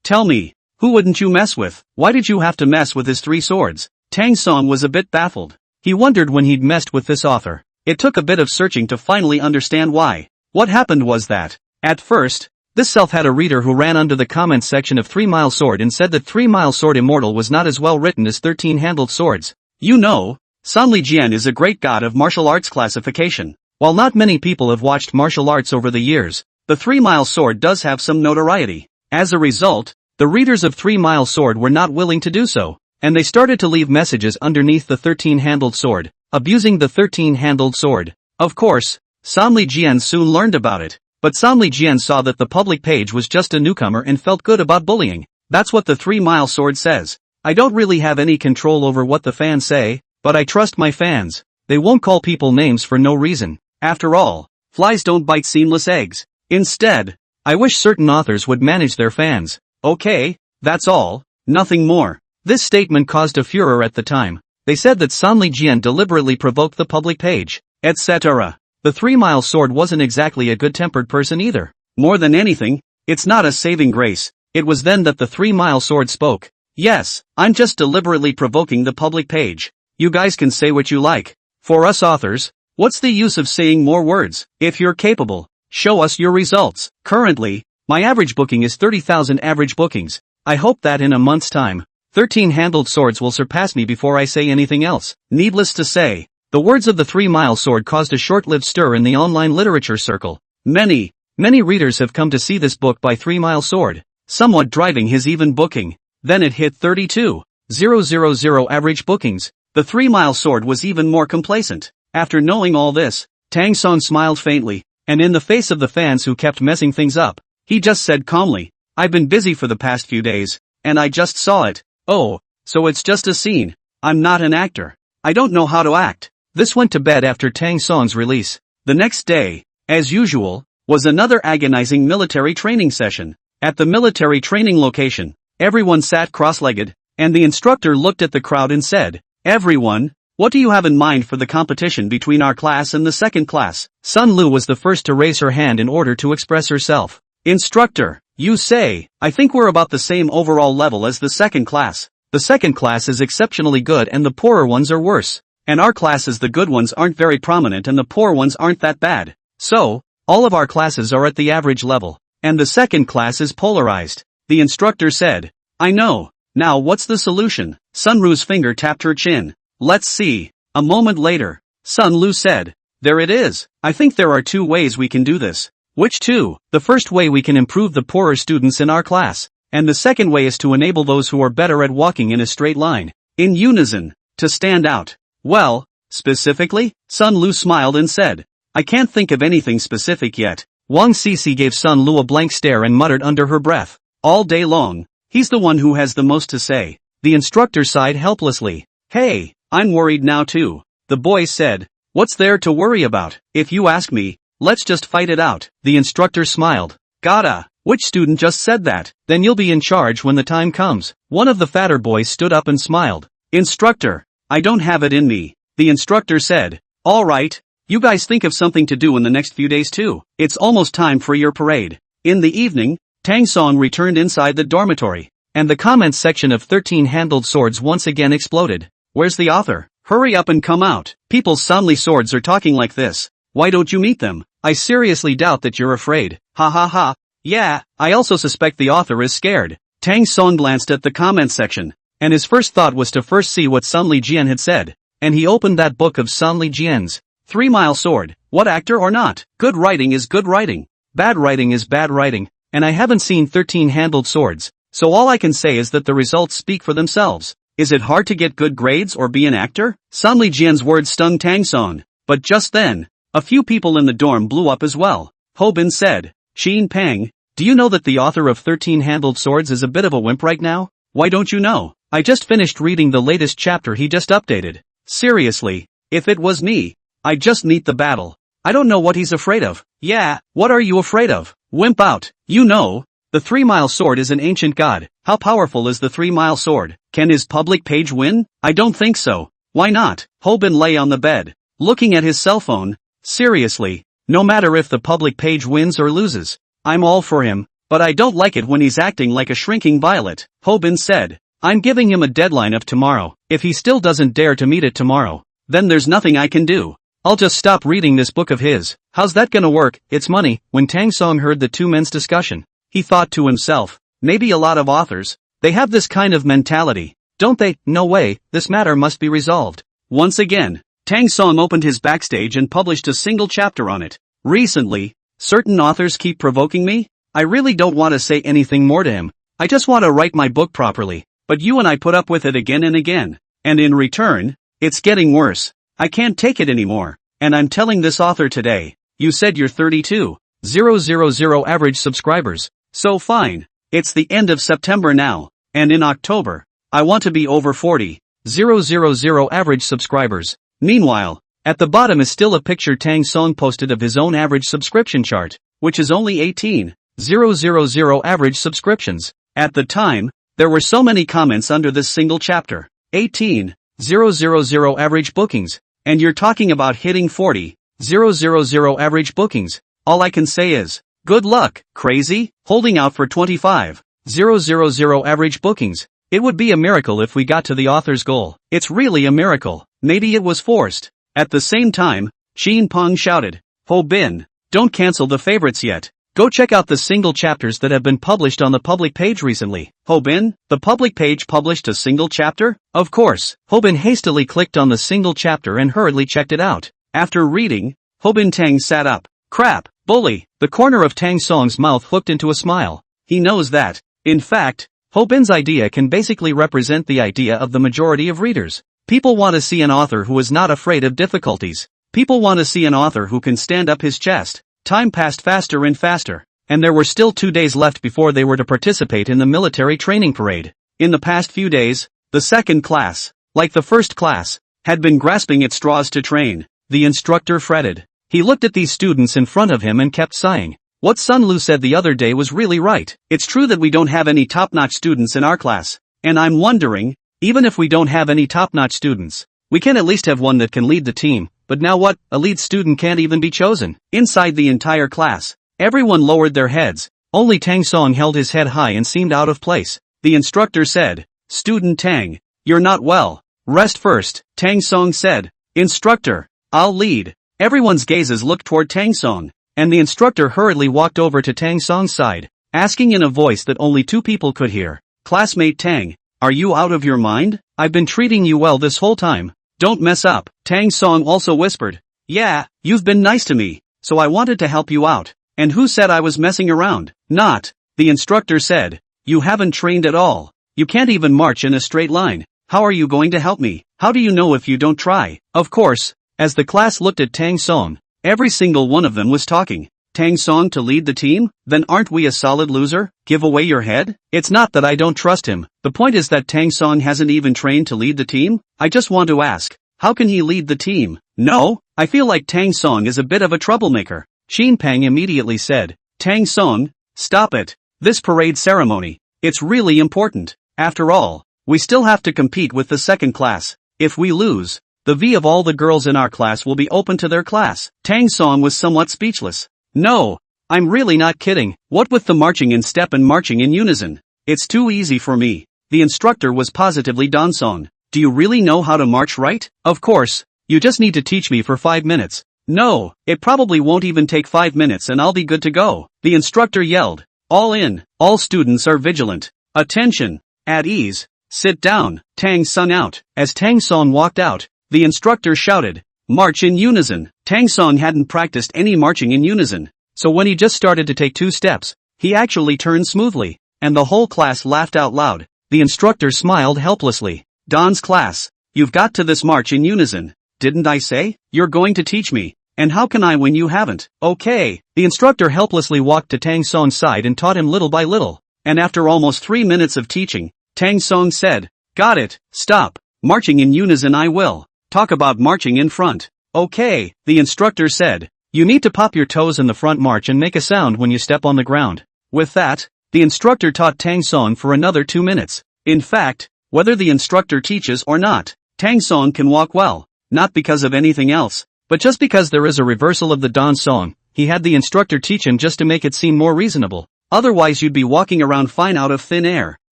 tell me, who wouldn't you mess with? Why did you have to mess with his 3 swords? Tang Song was a bit baffled. He wondered when he'd messed with this author. It took a bit of searching to finally understand why. What happened was that, at first, this self had a reader who ran under the comments section of 3 Mile Sword and said that 3 Mile Sword Immortal was not as well written as 13-handled swords. You know, Sanli Jian is a great god of martial arts classification. While not many people have watched martial arts over the years, the 3 Mile Sword does have some notoriety. As a result, the readers of 3 Mile Sword were not willing to do so, and they started to leave messages underneath the 13-handled sword, abusing the 13-handled sword. Of course, Sanli Jian soon learned about it, but Sanli Jian saw that the public page was just a newcomer and felt good about bullying. That's what the 3 Mile Sword says. I don't really have any control over what the fans say, but I trust my fans. They won't call people names for no reason. After all, flies don't bite seamless eggs. Instead, I wish certain authors would manage their fans. Okay, that's all, nothing more. This statement caused a furor at the time. They said that Sanli Jian deliberately provoked the public page, etc. The 3 Mile Sword wasn't exactly a good-tempered person either. More than anything, it's not a saving grace. It was then that the 3 Mile Sword spoke. Yes, I'm just deliberately provoking the public page. You guys can say what you like. For us authors, what's the use of saying more words? If you're capable, show us your results. Currently, my average booking is 30,000 average bookings. I hope that in a month's time, 13-handled swords will surpass me before I say anything else. Needless to say, the words of the 3 Mile Sword caused a short-lived stir in the online literature circle. Many readers have come to see this book by 3 Mile Sword, somewhat driving his even booking. Then it hit 32,000 average bookings. The 3 Mile Sword was even more complacent. After knowing all this, Tang Song smiled faintly, and in the face of the fans who kept messing things up, he just said calmly, "I've been busy for the past few days, and I just saw it. Oh, so it's just a scene. I'm not an actor. I don't know how to act." This went to bed after Tang Song's release. The next day, as usual, was another agonizing military training session. At the military training location, everyone sat cross-legged, and the instructor looked at the crowd and said, "Everyone, what do you have in mind for the competition between our class and the second class?" Sun Lu was the first to raise her hand in order to express herself. "Instructor, you say, I think we're about the same overall level as the second class. The second class is exceptionally good and the poorer ones are worse. And our classes, the good ones aren't very prominent and the poor ones aren't that bad. So, all of our classes are at the average level. And the second class is polarized." The instructor said, "I know. Now what's the solution?" Sun Lu's finger tapped her chin. "Let's see." A moment later, Sun Lu said, "There it is. I think there are 2 ways we can do this." "Which 2? "The first way we can improve the poorer students in our class. And the second way is to enable those who are better at walking in a straight line, in unison, to stand out." "Well, specifically?" Sun Lu smiled and said, "I can't think of anything specific yet." Wang Cici gave Sun Lu a blank stare and muttered under her breath, "All day long, he's the one who has the most to say." The instructor sighed helplessly. "Hey, I'm worried now too." The boy said, "What's there to worry about? If you ask me, let's just fight it out." The instructor smiled. "Gotta. Which student just said that? Then you'll be in charge when the time comes." One of the fatter boys stood up and smiled. "Instructor, I don't have it in me." The instructor said, "All right. You guys think of something to do in the next few days too. It's almost time for your parade." In the evening, Tang Song returned inside the dormitory, and the comments section of 13-handled swords once again exploded. "Where's the author? Hurry up and come out. People's Sanli swords are talking like this. Why don't you meet them? I seriously doubt that you're afraid. Ha ha ha. Yeah, I also suspect the author is scared." Tang Song glanced at the comments section, and his first thought was to first see what Sun Li Jian had said, and he opened that book of Sun Li Jian's. 3-Mile Sword. What actor or not? Good writing is good writing. Bad writing is bad writing, and I haven't seen 13-handled swords, so all I can say is that the results speak for themselves. Is it hard to get good grades or be an actor? Sun Li Jian's words stung Tang Song, but just then, a few people in the dorm blew up as well. Ho Bin said, "Xin Peng, do you know that the author of 13-handled swords is a bit of a wimp right now?" "Why don't you know? I just finished reading the latest chapter he just updated." "Seriously, if it was me, I'd just meet the battle. I don't know what he's afraid of." "Yeah, what are you afraid of? Wimp out. You know, the 3-Mile Sword is an ancient god. How powerful is the 3-Mile Sword? Can his public page win?" "I don't think so." "Why not?" Ho Bin lay on the bed, looking at his cell phone. "Seriously, no matter if the public page wins or loses, I'm all for him, but I don't like it when he's acting like a shrinking violet." Ho Bin said, "I'm giving him a deadline of tomorrow. If he still doesn't dare to meet it tomorrow, then there's nothing I can do. I'll just stop reading this book of his." "How's that gonna work? It's money." When Tang Song heard the 2 men's discussion, he thought to himself, maybe a lot of authors, they have this kind of mentality, don't they? No way, this matter must be resolved. Once again, Tang Song opened his backstage and published a single chapter on it. "Recently, certain authors keep provoking me. I really don't want to say anything more to him. I just want to write my book properly, but you and I put up with it again and again. And in return, it's getting worse. I can't take it anymore. And I'm telling this author today, you said you're 32,000 average subscribers. So fine. It's the end of September now, and in October, I want to be over 40,000 average subscribers." Meanwhile, at the bottom is still a picture Tang Song posted of his own average subscription chart, which is only 18,000 average subscriptions. At the time, there were so many comments under this single chapter. 18,000 average bookings, and you're talking about hitting 40,000 average bookings. All I can say is, good luck, crazy, holding out for 25,000 average bookings. It would be a miracle if we got to the author's goal. It's really a miracle. Maybe it was forced. At the same time, Xin Peng shouted, "Ho Bin, don't cancel the favorites yet. Go check out the single chapters that have been published on the public page recently." "Ho Bin, the public page published a single chapter?" "Of course." Ho Bin hastily clicked on the single chapter and hurriedly checked it out. After reading, Ho Bin Tang sat up. "Crap, bully." The corner of Tang Song's mouth hooked into a smile. He knows that, in fact, Ho Bin's idea can basically represent the idea of the majority of readers. People want to see an author who is not afraid of difficulties. People want to see an author who can stand up his chest. Time passed faster and faster, and there were still 2 days left before they were to participate in the military training parade. In the past few days, the second class, like the first class, had been grasping at straws to train. The instructor fretted. He looked at these students in front of him and kept sighing. What Sun Lu said the other day was really right. It's true that we don't have any top-notch students in our class. And I'm wondering, even if we don't have any top-notch students, we can at least have one that can lead the team. But now what? A lead student can't even be chosen. Inside the entire class, everyone lowered their heads. Only Tang Song held his head high and seemed out of place. The instructor said, "Student Tang, you're not well. Rest first." Tang Song said, "Instructor, I'll lead." Everyone's gazes looked toward Tang Song, and the instructor hurriedly walked over to Tang Song's side, asking in a voice that only 2 people could hear, "Classmate Tang, are you out of your mind? I've been treating you well this whole time. Don't mess up." Tang Song also whispered, "Yeah, you've been nice to me, so I wanted to help you out. And who said I was messing around? Not." The instructor said, "You haven't trained at all. You can't even march in a straight line. How are you going to help me? How do you know if you don't try?" Of course, as the class looked at Tang Song, every single one of them was talking. Tang Song to lead the team? Then aren't we a solid loser? Give away your head? It's not that I don't trust him. The point is that Tang Song hasn't even trained to lead the team. I just want to ask, how can he lead the team? No, I feel like Tang Song is a bit of a troublemaker. Xin Pang immediately said, "Tang Song, stop it. This parade ceremony, it's really important. After all, we still have to compete with the second class. If we lose, the V of all the girls in our class will be open to their class." Tang Song was somewhat speechless. "No, I'm really not kidding. What with the marching in step and marching in unison? It's too easy for me." The instructor was positively Dan Song. "Do you really know how to march right?" "Of course, you just need to teach me for 5 minutes. "No, it probably won't even take 5 minutes and I'll be good to go." The instructor yelled, "All in, all students are vigilant. Attention, at ease, sit down." Tang Song out. As Tang Song walked out, the instructor shouted, "March in unison." Tang Song hadn't practiced any marching in unison, so when he just started to take 2 steps, he actually turned smoothly, and the whole class laughed out loud. The instructor smiled helplessly. "Don's class, you've got to this march in unison. Didn't I say? You're going to teach me, and how can I when you haven't?" "Okay." The instructor helplessly walked to Tang Song's side and taught him little by little, and after almost 3 minutes of teaching, Tang Song said, "Got it, stop. Marching in unison I will. Talk about marching in front." "Okay," the instructor said. "You need to pop your toes in the front march and make a sound when you step on the ground." With that, the instructor taught Tang Song for another 2 minutes. In fact, whether the instructor teaches or not, Tang Song can walk well. Not because of anything else, but just because there is a reversal of the Dan Song. He had the instructor teach him just to make it seem more reasonable. Otherwise you'd be walking around fine out of thin air.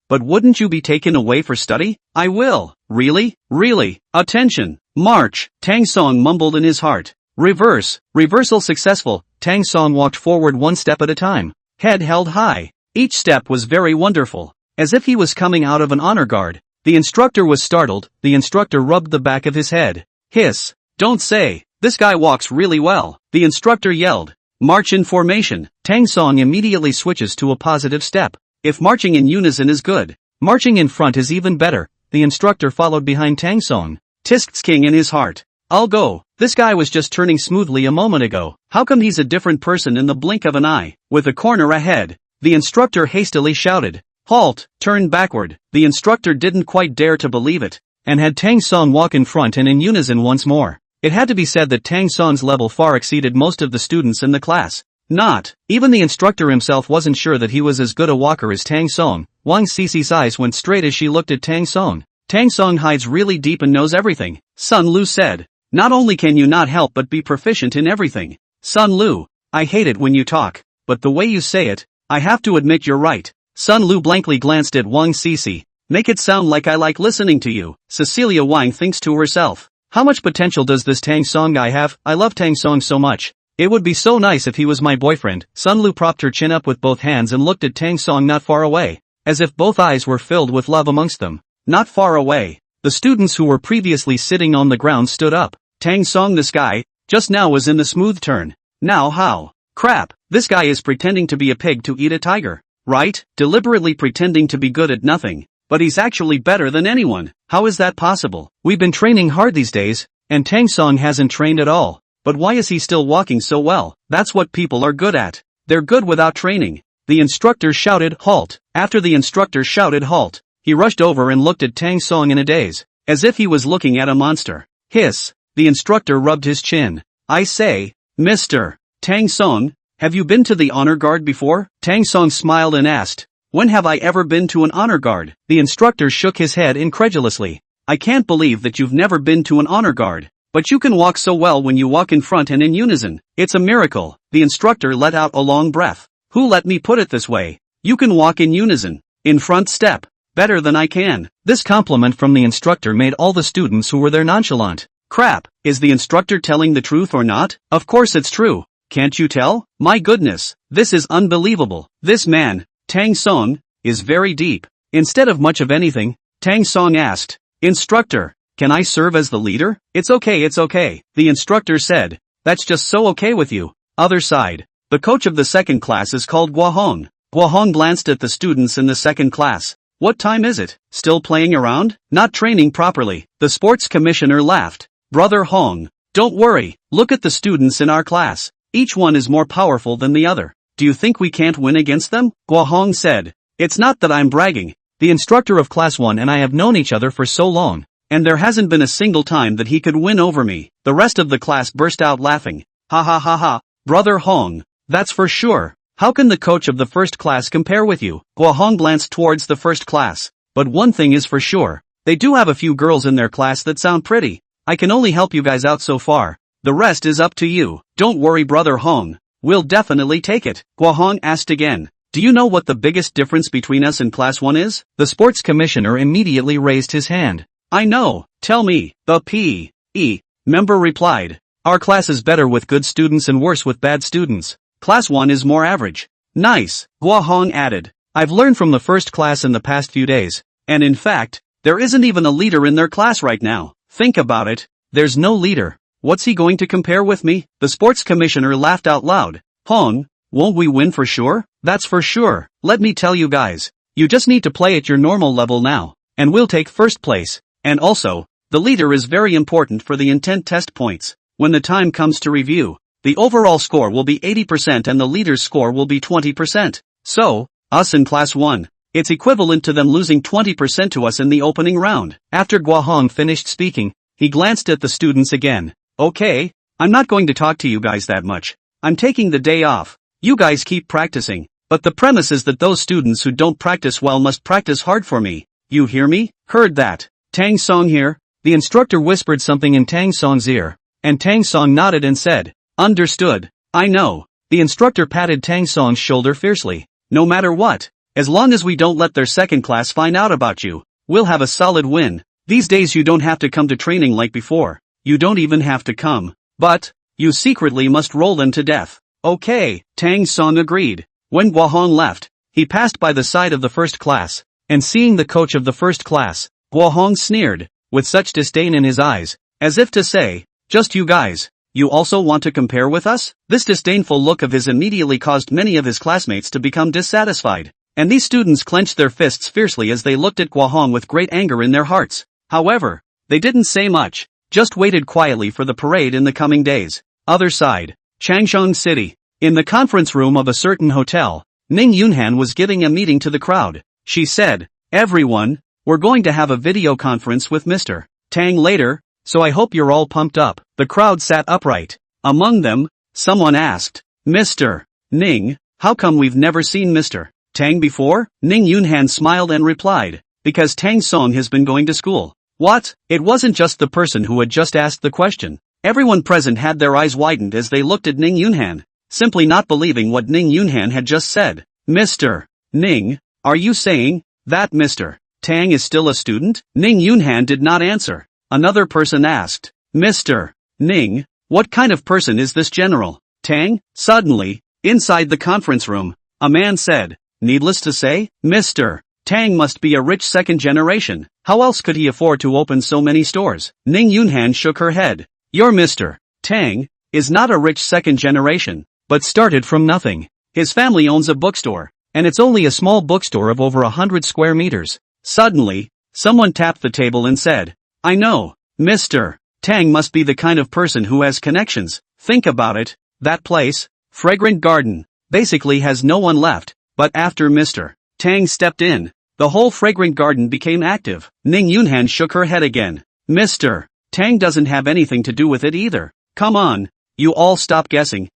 But wouldn't you be taken away for study? "I will." "Really? Really? Attention. March." Tang Song mumbled in his heart. "Reverse." Reversal successful. Tang Song walked forward 1 step at a time. Head held high. Each step was very wonderful. As if he was coming out of an honor guard. The instructor was startled. The instructor rubbed the back of his head. "Hiss. Don't say. This guy walks really well." The instructor yelled, "March in formation." Tang Song immediately switches to a positive step. If marching in unison is good, marching in front is even better. The instructor followed behind Tang Song. Tisk's king in his heart. "I'll go. This guy was just turning smoothly a moment ago. How come he's a different person in the blink of an eye?" With a corner ahead, the instructor hastily shouted, "Halt, turn backward." The instructor didn't quite dare to believe it, and had Tang Song walk in front and in unison once more. It had to be said that Tang Song's level far exceeded most of the students in the class. Not even the instructor himself wasn't sure that he was as good a walker as Tang Song. Wang Cici's eyes went straight as she looked at Tang Song. "Tang Song hides really deep and knows everything," Sun Lu said. "Not only can you not help but be proficient in everything." "Sun Lu, I hate it when you talk, but the way you say it, I have to admit you're right." Sun Lu blankly glanced at Wang Cici. "Make it sound like I like listening to you." Cecilia Wang thinks to herself, "How much potential does this Tang Song guy have? I love Tang Song so much. It would be so nice if he was my boyfriend." Sun Lu propped her chin up with both hands and looked at Tang Song not far away, as if both eyes were filled with love amongst them. Not far away, the students who were previously sitting on the ground stood up. "Tang Song, this guy, just now was in the smooth turn. Now how? Crap, this guy is pretending to be a pig to eat a tiger. Right? Deliberately pretending to be good at nothing. But he's actually better than anyone. How is that possible? We've been training hard these days, and Tang Song hasn't trained at all." But why is he still walking so well? That's what people are good at. They're good without training. The instructor shouted, "Halt!" After the instructor shouted halt, he rushed over and looked at Tang Song in a daze, as if he was looking at a monster. Hiss! The instructor rubbed his chin. "I say, Mr. Tang Song, have you been to the honor guard before?" Tang Song smiled and asked, "When have I ever been to an honor guard?" The instructor shook his head incredulously. "I can't believe that you've never been to an honor guard. But you can walk so well when you walk in front and in unison. It's a miracle." The instructor let out a long breath. "Who let me put it this way? You can walk in unison, in front step, better than I can." This compliment from the instructor made all the students who were there nonchalant. Crap, is the instructor telling the truth or not? Of course it's true. Can't you tell? My goodness, this is unbelievable. This man, Tang Song, is very deep. Instead of much of anything, Tang Song asked, "Instructor, can I serve as the leader?" "It's okay, the instructor said. "That's just so okay with you." Other side. The coach of the second class is called Guahong. Guahong glanced at the students in the second class. "What time is it? Still playing around? Not training properly." The sports commissioner laughed. "Brother Hong, don't worry, look at the students in our class. Each one is more powerful than the other. Do you think we can't win against them?" Guahong said. "It's not that I'm bragging. The instructor of class 1 and I have known each other for so long, and there hasn't been a single time that he could win over me." The rest of the class burst out laughing. "Ha ha ha ha, Brother Hong, that's for sure. How can the coach of the first class compare with you?" Guahong glanced towards the first class. "But one thing is for sure, they do have a few girls in their class that sound pretty. I can only help you guys out so far. The rest is up to you." "Don't worry, Brother Hong. We'll definitely take it." Guahong asked again. "Do you know what the biggest difference between us and class 1 is?" The sports commissioner immediately raised his hand. "I know, tell me." The P.E. member replied. "Our class is better with good students and worse with bad students. Class 1 is more average." "Nice," Guahong added. "I've learned from the first class in the past few days, and in fact, there isn't even a leader in their class right now. Think about it, there's no leader. What's he going to compare with me?" The sports commissioner laughed out loud. "Hong, won't we win for sure?" "That's for sure. Let me tell you guys, you just need to play at your normal level now, and we'll take first place. And also, the leader is very important for the intent test points. When the time comes to review, the overall score will be 80% and the leader's score will be 20%. So, us in class 1, it's equivalent to them losing 20% to us in the opening round." After Guahong finished speaking, he glanced at the students again. "Okay, I'm not going to talk to you guys that much. I'm taking the day off. You guys keep practicing. But the premise is that those students who don't practice well must practice hard for me. You hear me?" "Heard that. Tang Song here." The instructor whispered something in Tang Song's ear, and Tang Song nodded and said, "Understood. I know." The instructor patted Tang Song's shoulder fiercely. "No matter what, as long as we don't let their second class find out about you, we'll have a solid win. These days you don't have to come to training like before. You don't even have to come. But, you secretly must roll them to death." "Okay," Tang Song agreed. When Guahong left, he passed by the side of the first class, and seeing the coach of the first class, Guahong sneered, with such disdain in his eyes, as if to say, "Just you guys, you also want to compare with us?" This disdainful look of his immediately caused many of his classmates to become dissatisfied, and these students clenched their fists fiercely as they looked at Guahong with great anger in their hearts. However, they didn't say much, just waited quietly for the parade in the coming days. Other side, Changsheng City. In the conference room of a certain hotel, Ning Yunhan was giving a meeting to the crowd. She said, "Everyone, we're going to have a video conference with Mr. Tang later, so I hope you're all pumped up." The crowd sat upright. Among them, someone asked, "Mr. Ning, how come we've never seen Mr. Tang before?" Ning Yunhan smiled and replied, "Because Tang Song has been going to school." What? It wasn't just the person who had just asked the question. Everyone present had their eyes widened as they looked at Ning Yunhan, simply not believing what Ning Yunhan had just said. "Mr. Ning, are you saying that Mr. Tang is still a student?" Ning Yunhan did not answer. Another person asked, "Mr. Ning, what kind of person is this General Tang?" Suddenly, inside the conference room, a man said, "Needless to say, Mr. Tang must be a rich second generation. How else could he afford to open so many stores?" Ning Yunhan shook her head. "Your Mr. Tang is not a rich second generation, but started from nothing. His family owns a bookstore, and it's only a small bookstore of over 100 square meters." Suddenly, someone tapped the table and said, "I know, Mr. Tang must be the kind of person who has connections, Think about it, that place, Fragrant Garden, basically has no one left, but after Mr. Tang stepped in, the whole Fragrant Garden became active. Ning Yunhan shook her head again. Mr. Tang doesn't have anything to do with it either. Come on, you all stop guessing.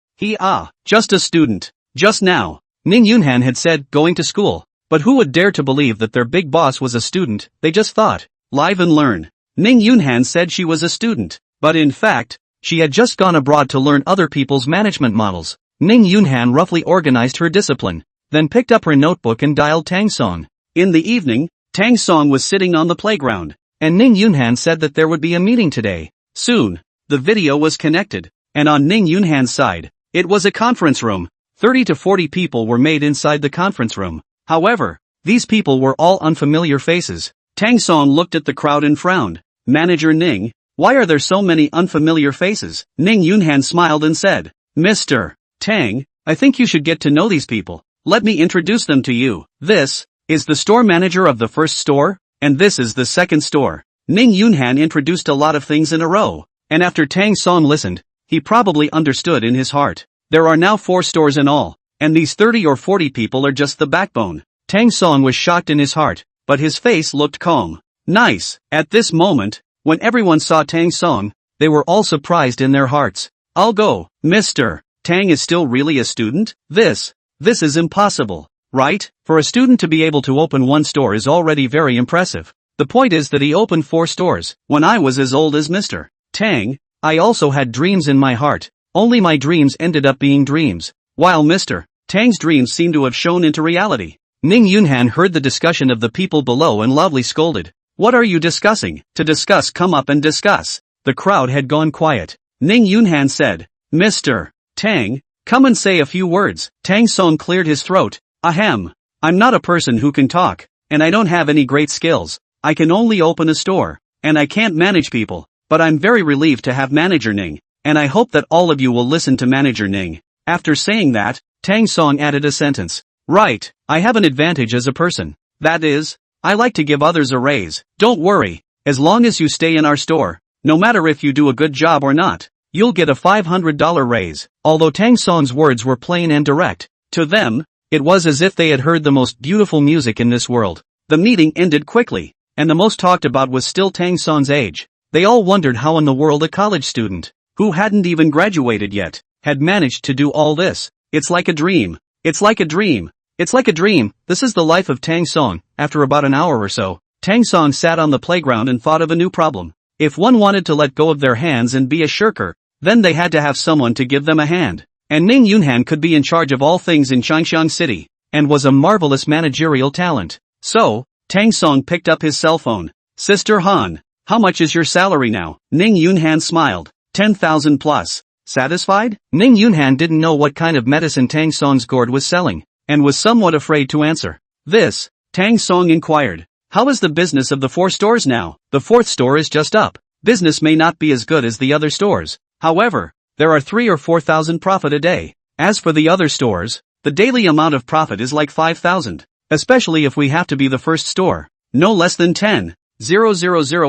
Just a student. Just now, Ning Yunhan had said going to school, but who would dare to believe that their big boss was a student? They just thought, live and learn. Ning Yunhan said she was a student, but in fact, she had just gone abroad to learn other people's management models. Ning Yunhan roughly organized her discipline, then picked up her notebook and dialed Tang Song. In the evening, Tang Song was sitting on the playground, and Ning Yunhan said that there would be a meeting today. Soon, the video was connected, and on Ning Yunhan's side, it was a conference room. 30 to 40 people were made inside the conference room. However, these people were all unfamiliar faces. Tang Song looked at the crowd and frowned. Manager Ning, why are there so many unfamiliar faces? Ning Yunhan smiled and said, Mr. Tang, I think you should get to know these people. Let me introduce them to you. This is the store manager of the first store, and this is the second store. Ning Yunhan introduced a lot of things in a row, and after Tang Song listened, he probably understood in his heart. There are now 4 stores in all, and these 30 or 40 people are just the backbone. Tang Song was shocked in his heart, but his face looked calm. Nice. At this moment, when everyone saw Tang Song, they were all surprised in their hearts. I'll go. Mr. Tang is still really a student? This is impossible, right? For a student to be able to open one store is already very impressive. The point is that he opened 4 stores. When I was as old as Mr. Tang, I also had dreams in my heart. Only my dreams ended up being dreams, while Mr. Tang's dreams seemed to have shown into reality. Ning Yunhan heard the discussion of the people below and loudly scolded. What are you discussing? To discuss, come up and discuss. The crowd had gone quiet. Ning Yunhan said, Mr. Tang, come and say a few words. Tang Song cleared his throat. Ahem. I'm not a person who can talk, and I don't have any great skills. I can only open a store, and I can't manage people, but I'm very relieved to have Manager Ning, and I hope that all of you will listen to Manager Ning. After saying that, Tang Song added a sentence. Right, I have an advantage as a person. That is, I like to give others a raise. Don't worry, as long as you stay in our store, no matter if you do a good job or not, you'll get a $500 raise. Although Tang Song's words were plain and direct, to them, it was as if they had heard the most beautiful music in this world. The meeting ended quickly, and the most talked about was still Tang Song's age. They all wondered how in the world a college student, who hadn't even graduated yet, had managed to do all this. It's like a dream. It's like a dream. It's like a dream. This is the life of Tang Song. After about an hour or so, Tang Song sat on the playground and thought of a new problem. If one wanted to let go of their hands and be a shirker, then they had to have someone to give them a hand. And Ning Yunhan could be in charge of all things in Changshan City, and was a marvelous managerial talent. So, Tang Song picked up his cell phone. Sister Han, how much is your salary now? Ning Yunhan smiled. 10,000 plus. Satisfied? Ning Yunhan didn't know what kind of medicine Tang Song's gourd was selling, and was somewhat afraid to answer. This, Tang Song inquired. How is the business of the 4 stores now? The 4th store is just up. Business may not be as good as the other stores. However, there are 3 or 4,000 profit a day. As for the other stores, the daily amount of profit is like 5,000. Especially if we have to be the first store. No less than 10,000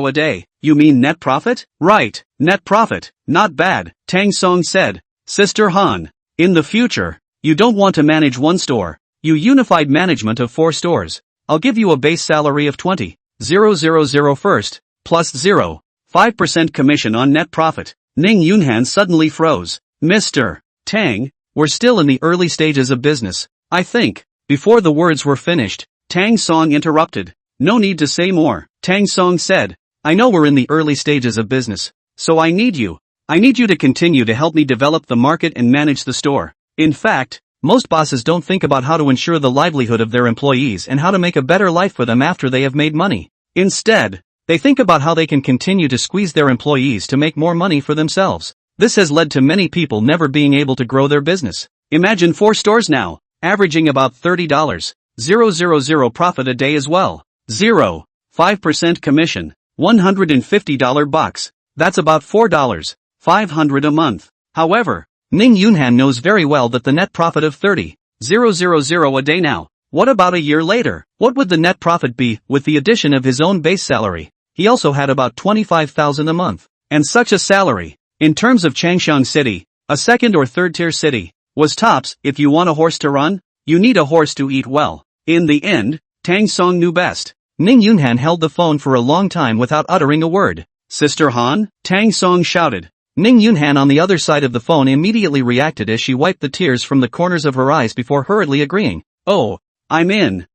a day. You mean net profit? Right, net profit. Not bad, Tang Song said. Sister Han, in the future, you don't want to manage one store. You unified management of 4 stores. I'll give you a base salary of 20,000 first, plus 0.5% commission on net profit. Ning Yunhan suddenly froze. Mr. Tang, we're still in the early stages of business, I think. Before the words were finished, Tang Song interrupted. No need to say more, Tang Song said. I know we're in the early stages of business, so I need you. I need you to continue to help me develop the market and manage the store. In fact, most bosses don't think about how to ensure the livelihood of their employees and how to make a better life for them after they have made money. Instead, they think about how they can continue to squeeze their employees to make more money for themselves. This has led to many people never being able to grow their business. Imagine 4 stores now, averaging about $30,000 profit a day as well. 0.5% commission, $150 bucks. That's about $4,500 a month. However, Ning Yunhan knows very well that the net profit of $30,000 a day now. What about a year later? What would the net profit be with the addition of his own base salary? He also had about $25,000 a month. And such a salary, in terms of Changshan City, A second or third tier city. Was tops. If you want a horse to run, you need a horse to eat well. In the end, Tang Song knew best. Ning Yunhan held the phone for a long time without uttering a word. Sister Han? Tang Song shouted. Ning Yunhan on the other side of the phone immediately reacted as she wiped the tears from the corners of her eyes before hurriedly agreeing. Oh, I'm in.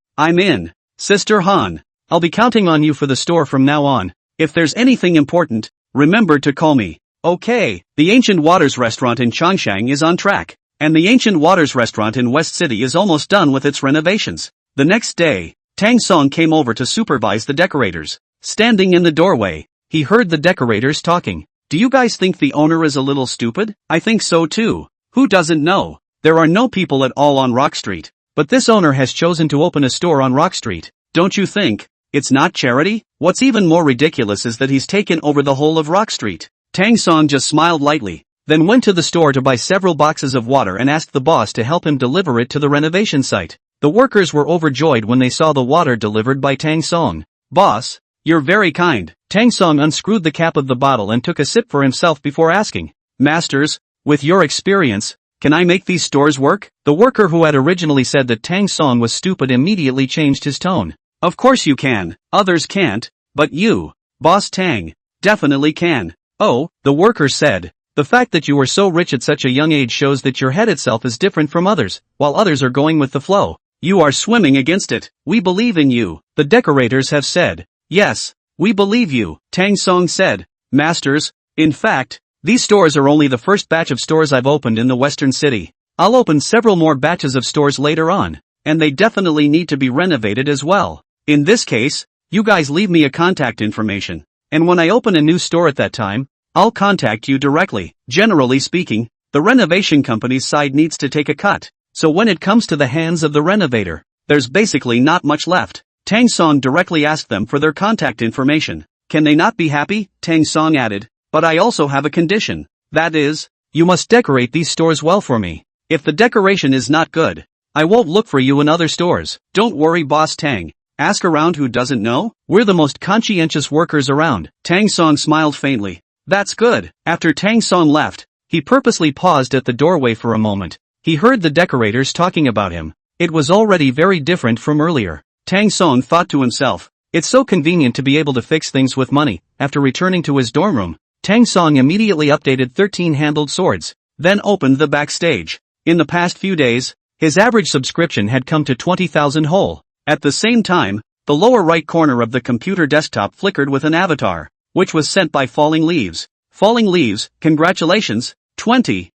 Sister Han. I'll be counting on you for the store from now on. If there's anything important, remember to call me. Okay. The Ancient Waters restaurant in Changshan is on track. And the Ancient Waters restaurant in West City is almost done with its renovations. The next day, Tang Song came over to supervise the decorators. Standing in the doorway, he heard the decorators talking. Do you guys think the owner is a little stupid? I think so too. Who doesn't know? There are no people at all on Rock Street. But this owner has chosen to open a store on Rock Street. Don't you think? It's not charity? What's even more ridiculous is that he's taken over the whole of Rock Street. Tang Song just smiled lightly, then went to the store to buy several boxes of water and asked the boss to help him deliver it to the renovation site. The workers were overjoyed when they saw the water delivered by Tang Song. Boss, you're very kind. Tang Song unscrewed the cap of the bottle and took a sip for himself before asking, Masters, with your experience, can I make these stores work? The worker who had originally said that Tang Song was stupid immediately changed his tone. Of course you can, others can't, but you, Boss Tang, definitely can. Oh, the worker said, the fact that you were so rich at such a young age shows that your head itself is different from others, while others are going with the flow. You are swimming against it. We believe in you, the decorators have said. Yes, we believe you, Tang Song said. Masters, in fact, these stores are only the first batch of stores I've opened in the Western City. I'll open several more batches of stores later on, and they definitely need to be renovated as well. In this case, you guys leave me a contact information, and when I open a new store at that time, I'll contact you directly. Generally speaking, the renovation company's side needs to take a cut, so when it comes to the hands of the renovator, there's basically not much left. Tang Song directly asked them for their contact information. Can they not be happy? Tang Song added, but I also have a condition. That is, you must decorate these stores well for me. If the decoration is not good, I won't look for you in other stores. Don't worry, Boss Tang. Ask around who doesn't know. We're the most conscientious workers around. Tang Song smiled faintly. That's good. After Tang Song left, he purposely paused at the doorway for a moment. He heard the decorators talking about him. It was already very different from earlier. Tang Song thought to himself, it's so convenient to be able to fix things with money. After returning to his dorm room, Tang Song immediately updated 13-handled swords, then opened the backstage. In the past few days, his average subscription had come to 20,000 whole. At the same time, the lower right corner of the computer desktop flickered with an avatar, which was sent by Falling Leaves. Falling Leaves, congratulations, 20,000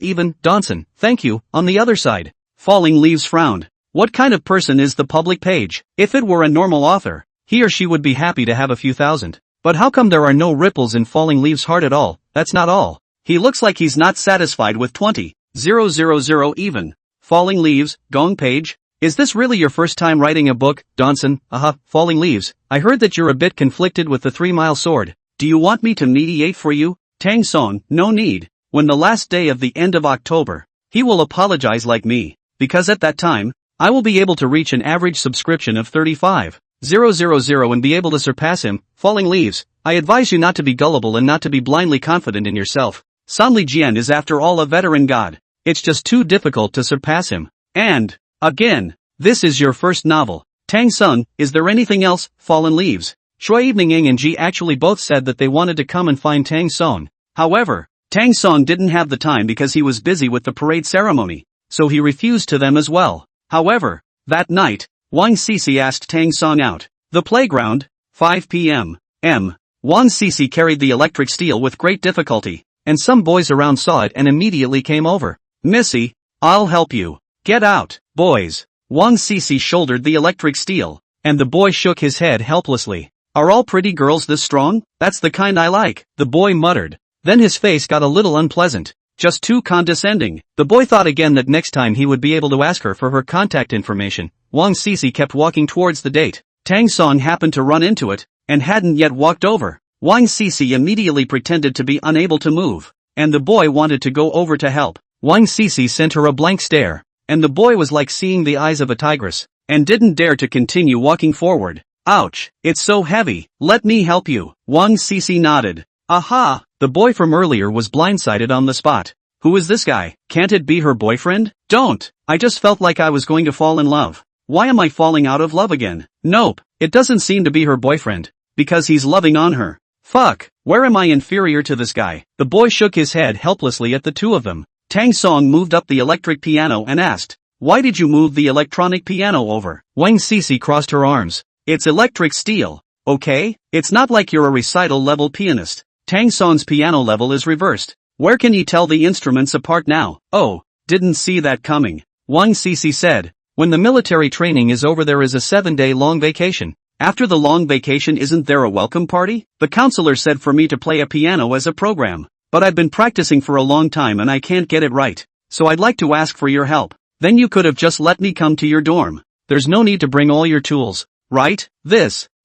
even, Donson, thank you. On the other side, Falling Leaves frowned. What kind of person is the public page? If it were a normal author, he or she would be happy to have a few thousand. But how come there are no ripples in Falling Leaves' heart at all? That's not all. He looks like he's not satisfied with 20,000 even. Falling Leaves, Gong page? Is this really your first time writing a book, Donson? Falling Leaves, I heard that you're a bit conflicted with the 3-mile sword. Do you want me to mediate for you? Tang Song, no need. When the last day of the end of October, he will apologize like me, because at that time, I will be able to reach an average subscription of 35,000 and be able to surpass him. Falling Leaves, I advise you not to be gullible and not to be blindly confident in yourself. Sanli Jian is after all a veteran god. It's just too difficult to surpass him. And, again, this is your first novel. Tang Sung, is there anything else? Fallen Leaves. Shui Evening Ing and Ji actually both said that they wanted to come and find Tang Song. However, Tang Song didn't have the time because he was busy with the parade ceremony, so he refused to them as well. However, that night, Wang Sisi asked Tang Song out. The playground, 5 p.m. Wang Sisi carried the electric steel with great difficulty, and some boys around saw it and immediately came over. Missy, I'll help you. Get out, boys. Wang Sisi shouldered the electric steel, and the boy shook his head helplessly. Are all pretty girls this strong? That's the kind I like, the boy muttered. Then his face got a little unpleasant. Just too condescending. The boy thought again that next time he would be able to ask her for her contact information. Wang Sisi kept walking towards the date. Tang Song happened to run into it, and hadn't yet walked over. Wang Sisi immediately pretended to be unable to move, and the boy wanted to go over to help. Wang Sisi sent her a blank stare, and the boy was like seeing the eyes of a tigress, and didn't dare to continue walking forward. Ouch, it's so heavy, let me help you. Wang Sisi nodded. Aha! The The boy from earlier was blindsided on the spot. Who is this guy? Can't it be her boyfriend? Don't! I just felt like I was going to fall in love. Why am I falling out of love again? Nope, it doesn't seem to be her boyfriend. Because he's loving on her. Fuck, where am I inferior to this guy? The boy shook his head helplessly at the two of them. Tang Song moved up the electric piano and asked, "Why did you move the electronic piano over?" Wang Cece crossed her arms. "It's electric steel, okay? It's not like you're a recital-level pianist. Tang Song's piano level is reversed. Where can you tell the instruments apart now?" "Oh, didn't see that coming," Wang Cece said. "When the military training is over there is a 7-day long vacation. After the long vacation isn't there a welcome party? The counselor said for me to play a piano as a program. But I've been practicing for a long time and I can't get it right. So I'd like to ask for your help. Then you could have just let me come to your dorm. There's no need to bring all your tools, right?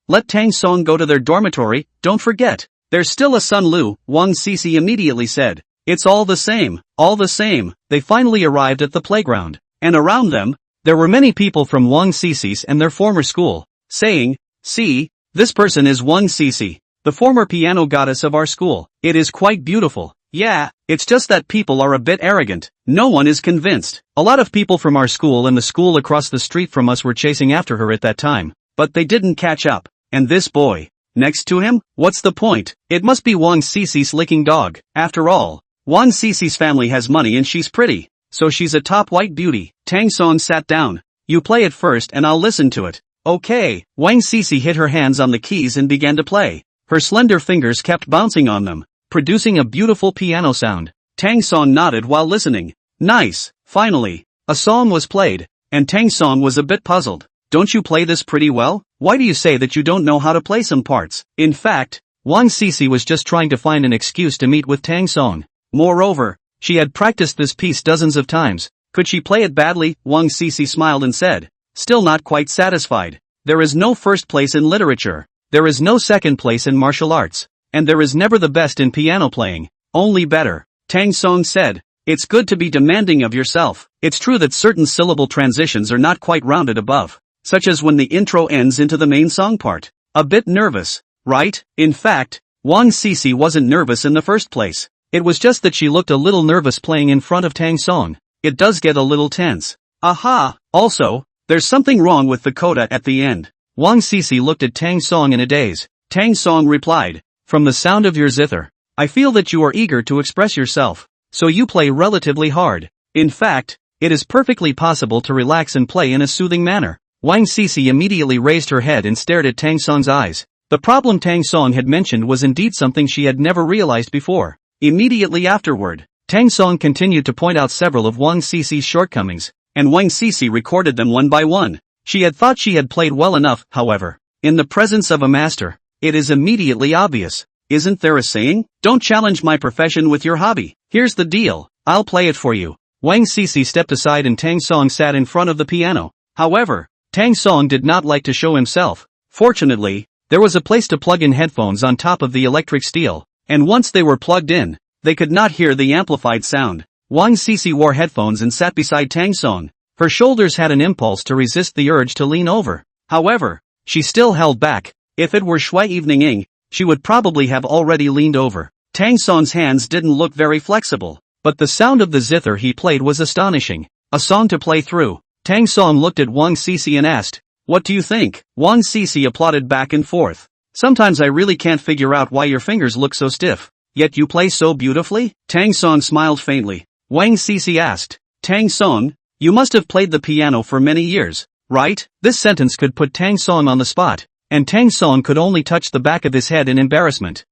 Let Tang Song go to their dormitory, don't forget. There's still a Sun Lu," Wang Cece immediately said. "It's all the same, all the same." They finally arrived at the playground. And around them, there were many people from Wang Cece's and their former school, saying, "See, this person is Wang Cece, the former piano goddess of our school. It is quite beautiful. Yeah, it's just that people are a bit arrogant. No one is convinced." A lot of people from our school and the school across the street from us were chasing after her at that time, but they didn't catch up. And this boy, next to him, what's the point? It must be Wang Cece's licking dog. After all, Wang Cece's family has money and she's pretty, so she's a top white beauty. Tang Song sat down. "You play it first and I'll listen to it." "Okay." Wang Cece hit her hands on the keys and began to play. Her slender fingers kept bouncing on them, producing a beautiful piano sound. Tang Song nodded while listening. Nice. Finally, a song was played, and Tang Song was a bit puzzled. "Don't you play this pretty well? Why do you say that you don't know how to play some parts?" In fact, Wang Cece was just trying to find an excuse to meet with Tang Song. Moreover, she had practiced this piece dozens of times. Could she play it badly? Wang Cece smiled and said, still not quite satisfied. "There is no first place in literature. There is no second place in martial arts. And there is never the best in piano playing. Only better." Tang Song said, "It's good to be demanding of yourself. It's true that certain syllable transitions are not quite rounded above, such as when the intro ends into the main song part. A bit nervous, right?" In fact, Wang Cece wasn't nervous in the first place. It was just that she looked a little nervous playing in front of Tang Song. It does get a little tense. Aha! Also, there's something wrong with the coda at the end. Wang Cece looked at Tang Song in a daze. Tang Song replied, "From the sound of your zither, I feel that you are eager to express yourself, so you play relatively hard. In fact, it is perfectly possible to relax and play in a soothing manner." Wang Cece immediately raised her head and stared at Tang Song's eyes. The problem Tang Song had mentioned was indeed something she had never realized before. Immediately afterward, Tang Song continued to point out several of Wang Cece's shortcomings, and Wang Cece recorded them one by one. She had thought she had played well enough, however. In the presence of a master, it is immediately obvious. Isn't there a saying? Don't challenge my profession with your hobby. Here's the deal, I'll play it for you. Wang Cece stepped aside and Tang Song sat in front of the piano. However, Tang Song did not like to show himself. Fortunately, there was a place to plug in headphones on top of the electric steel, and once they were plugged in, they could not hear the amplified sound. Wang Cece wore headphones and sat beside Tang Song. Her shoulders had an impulse to resist the urge to lean over. However, she still held back. If it were Shui Evening Ing, she would probably have already leaned over. Tang Song's hands didn't look very flexible, but the sound of the zither he played was astonishing. A song to play through. Tang Song looked at Wang Cece and asked, "What do you think?" Wang Cece applauded back and forth. "Sometimes I really can't figure out why your fingers look so stiff, yet you play so beautifully?" Tang Song smiled faintly. Wang Cece asked, "Tang Song, you must have played the piano for many years, right?" This sentence could put Tang Song on the spot, and Tang Song could only touch the back of his head in embarrassment.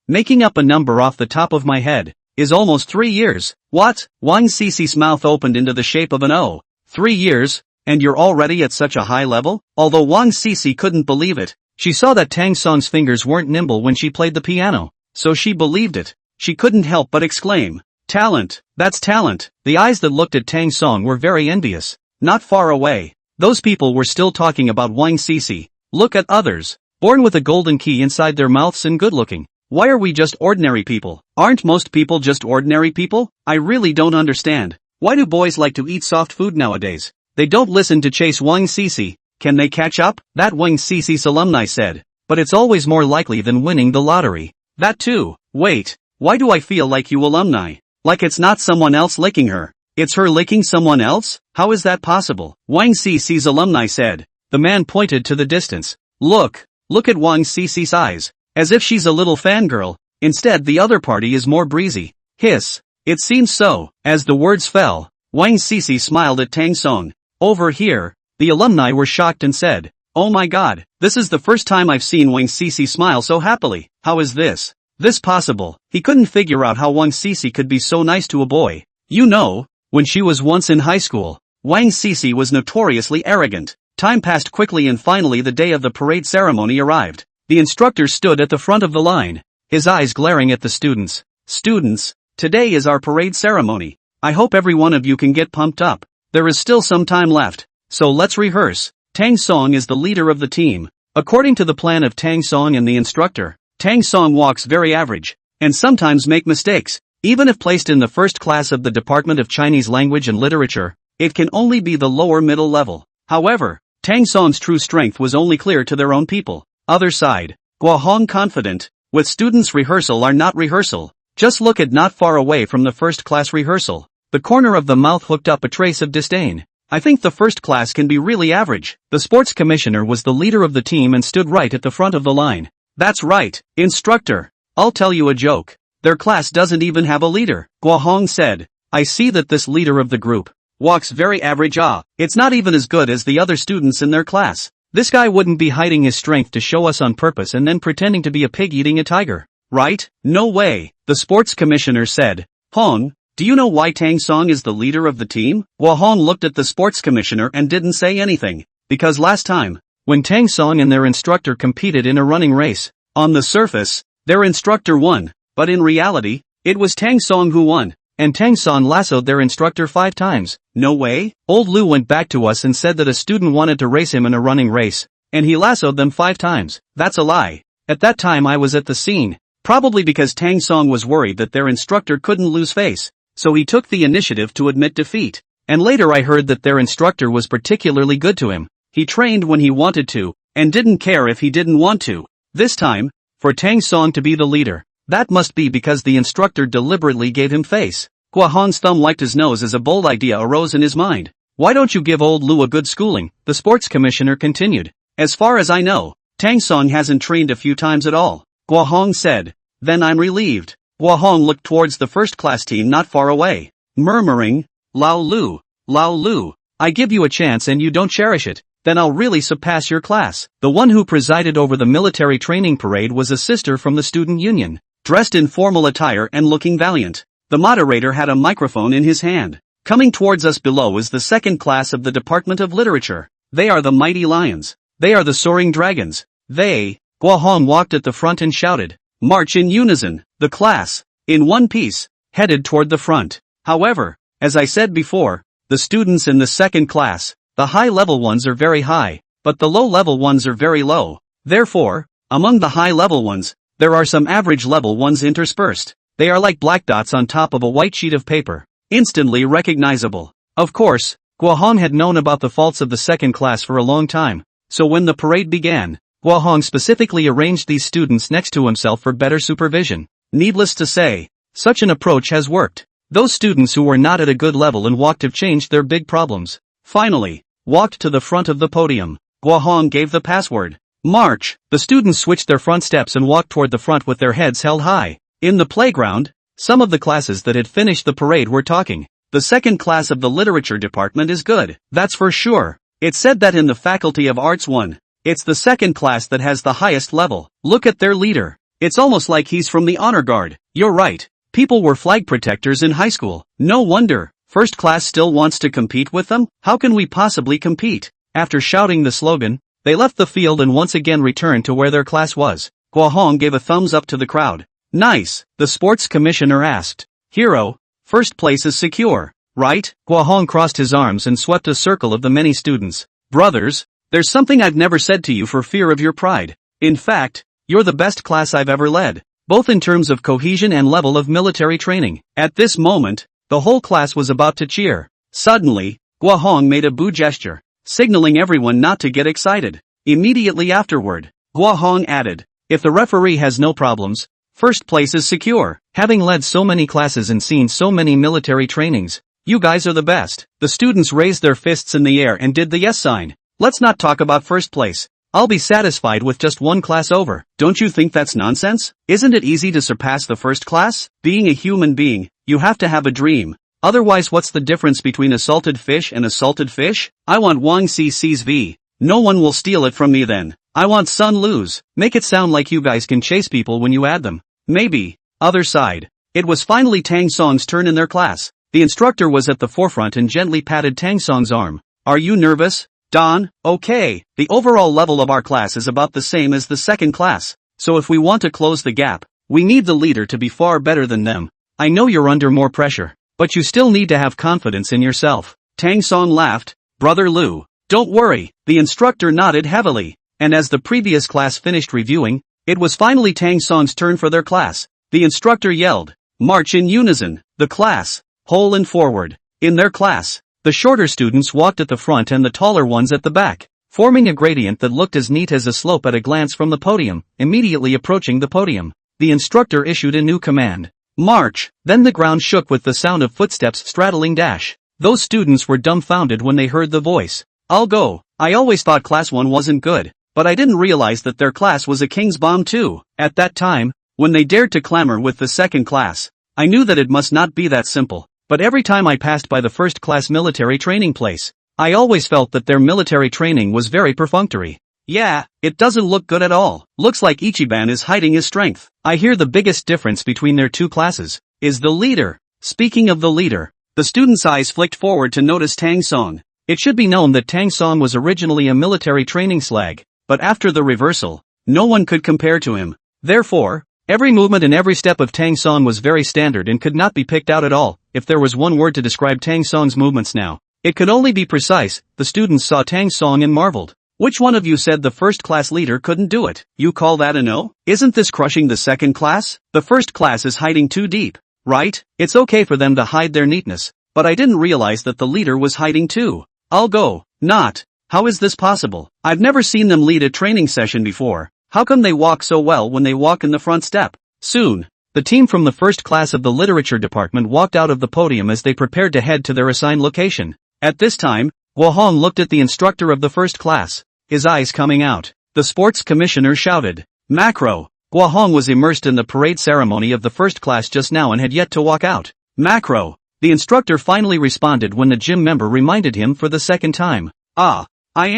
Making up a number off the top of my head, is almost 3 years. What? Wang Cece's mouth opened into the shape of an O. 3 years, and you're already at such a high level? Although Wang Cece couldn't believe it, she saw that Tang Song's fingers weren't nimble when she played the piano, so she believed it. She couldn't help but exclaim, "Talent, that's talent." The eyes that looked at Tang Song were very envious. Not far away, those people were still talking about Wang Cece. Look at others, born with a golden key inside their mouths and good-looking. Why are we just ordinary people? Aren't most people just ordinary people? I really don't understand. Why do boys like to eat soft food nowadays? They don't listen to chase Wang Cece. Can they catch up? That Wang Cece's alumni said. But it's always more likely than winning the lottery. That too. Wait, why do I feel like you alumni? Like it's not someone else licking her. It's her licking someone else? How is that possible? Wang Cici's alumni said. The man pointed to the distance. Look at Wang Cici's eyes. As if she's a little fangirl. Instead the other party is more breezy. Hiss. It seems so. As the words fell, Wang Cici smiled at Tang Song. Over here, the alumni were shocked and said, "Oh my god, this is the first time I've seen Wang Cici smile so happily. How is this possible?" He couldn't figure out how Wang Cici could be so nice to a boy. You know, when she was once in high school, Wang Cici was notoriously arrogant. Time passed quickly and finally the day of the parade ceremony arrived. The instructor stood at the front of the line, his eyes glaring at the students. "Students, today is our parade ceremony. I hope every one of you can get pumped up. There is still some time left, so let's rehearse." Tang Song is the leader of the team. According to the plan of Tang Song and the instructor, Tang Song walks very average, and sometimes make mistakes. Even if placed in the first class of the Department of Chinese Language and Literature, it can only be the lower middle level. However, Tang Song's true strength was only clear to their own people. Other side, Guohong confident, with students rehearsal are not rehearsal. Just look at not far away from the first class rehearsal. The corner of the mouth hooked up a trace of disdain. I think the first class can be really average. The sports commissioner was the leader of the team and stood right at the front of the line. That's right, instructor. I'll tell you a joke. Their class doesn't even have a leader. Guohong said. I see that this leader of the group walks very average. It's not even as good as the other students in their class. This guy wouldn't be hiding his strength to show us on purpose and then pretending to be a pig eating a tiger, right? No way, the sports commissioner said. Hong, do you know why Tang Song is the leader of the team? Guohong looked at the sports commissioner and didn't say anything. Because last time, when Tang Song and their instructor competed in a running race, on the surface, their instructor won, but in reality, it was Tang Song who won, and Tang Song lassoed their instructor 5 times. No way? Old Lu went back to us and said that a student wanted to race him in a running race, and he lassoed them 5 times. That's a lie. At that time I was at the scene, probably because Tang Song was worried that their instructor couldn't lose face. So he took the initiative to admit defeat. And later I heard that their instructor was particularly good to him. He trained when he wanted to, and didn't care if he didn't want to. This time, for Tang Song to be the leader, that must be because the instructor deliberately gave him face. Guohong's thumb liked his nose as a bold idea arose in his mind. Why don't you give old Lu a good schooling? The sports commissioner continued. As far as I know, Tang Song hasn't trained a few times at all. Guohong said. Then I'm relieved. Guohong looked towards the first-class team not far away, murmuring, Lao Lu, I give you a chance and you don't cherish it, then I'll really surpass your class. The one who presided over the military training parade was a sister from the student union, dressed in formal attire and looking valiant. The moderator had a microphone in his hand. Coming towards us below is the second class of the Department of Literature. They are the mighty lions. They are the soaring dragons. Guohong walked at the front and shouted, March in unison. The class, in one piece, headed toward the front. However, as I said before, the students in the second class, the high-level ones are very high, but the low-level ones are very low. Therefore, among the high-level ones, there are some average-level ones interspersed. They are like black dots on top of a white sheet of paper, instantly recognizable. Of course, Guohong had known about the faults of the second class for a long time, so when the parade began, Guohong specifically arranged these students next to himself for better supervision. Needless to say, such an approach has worked. Those students who were not at a good level and walked have changed their big problems. Finally, walked to the front of the podium. Guohong gave the password. March! The students switched their front steps and walked toward the front with their heads held high. In the playground, some of the classes that had finished the parade were talking. The second class of the literature department is good, that's for sure. It's said that in the Faculty of Arts 1, it's the second class that has the highest level. Look at their leader. It's almost like he's from the honor guard. You're right. People were flag protectors in high school. No wonder. First class still wants to compete with them? How can we possibly compete? After shouting the slogan, they left the field and once again returned to where their class was. Guohong gave a thumbs up to the crowd. Nice, the sports commissioner asked. Hero, first place is secure, right? Guohong crossed his arms and swept a circle of the many students. Brothers, there's something I've never said to you for fear of your pride. In fact, you're the best class I've ever led, both in terms of cohesion and level of military training. At this moment, the whole class was about to cheer. Suddenly, Guohong made a boo gesture, signaling everyone not to get excited. Immediately afterward, Guohong added, if the referee has no problems, First place is secure. Having led so many classes and seen so many military trainings, you guys are the best. The students raised their fists in the air and did the yes sign. Let's not talk about first place. I'll be satisfied with just one class over. Don't you think that's nonsense? Isn't it easy to surpass the first class? Being a human being, you have to have a dream. Otherwise, what's the difference between a salted fish and a salted fish? I want Wang CC's V. No one will steal it from me then. I want Sun Lu's. Make it sound like you guys can chase people when you add them. Maybe. Other side. It was finally Tang Song's turn in their class. The instructor was at the forefront and gently patted Tang Song's arm. Are you nervous, Don? Okay. The overall level of our class is about the same as the second class. So if we want to close the gap, we need the leader to be far better than them. I know you're under more pressure, but you still need to have confidence in yourself. Tang Song laughed. Brother Lu, don't worry. The instructor nodded heavily. And as the previous class finished reviewing, it was finally Tang Song's turn for their class. The instructor yelled, march in unison. The class, whole and forward. In their class, the shorter students walked at the front and the taller ones at the back, forming a gradient that looked as neat as a slope at a glance from the podium. Immediately approaching the podium, the instructor issued a new command. March! Then the ground shook with the sound of footsteps straddling dash. Those students were dumbfounded when they heard the voice. I'll go. I always thought class 1 wasn't good, but I didn't realize that their class was a king's bomb too. At that time, when they dared to clamor with the second class, I knew that it must not be that simple. But every time I passed by the first class military training place, I always felt that their military training was very perfunctory. Yeah, it doesn't look good at all. Looks like Ichiban is hiding his strength. I hear the biggest difference between their two classes is the leader. Speaking of the leader, the student's eyes flicked forward to notice Tang Song. It should be known that Tang Song was originally a military training slag, but after the reversal, no one could compare to him. Therefore, every movement and every step of Tang Song was very standard and could not be picked out at all. If there was one word to describe Tang Song's movements now, it could only be precise. The students saw Tang Song and marveled. Which one of you said the first class leader couldn't do it? You call that a no? Isn't this crushing the second class? The first class is hiding too deep, right? It's okay for them to hide their neatness, but I didn't realize that the leader was hiding too. I'll go. Not. How is this possible? I've never seen them lead a training session before. How come they walk so well when they walk in the front step? Soon, the team from the first class of the literature department walked out of the podium as they prepared to head to their assigned location. At this time, Guohong looked at the instructor of the first class, his eyes coming out. The sports commissioner shouted, Macro! Guohong was immersed in the parade ceremony of the first class just now and had yet to walk out. Macro! The instructor finally responded when the gym member reminded him for the second time. Ah, I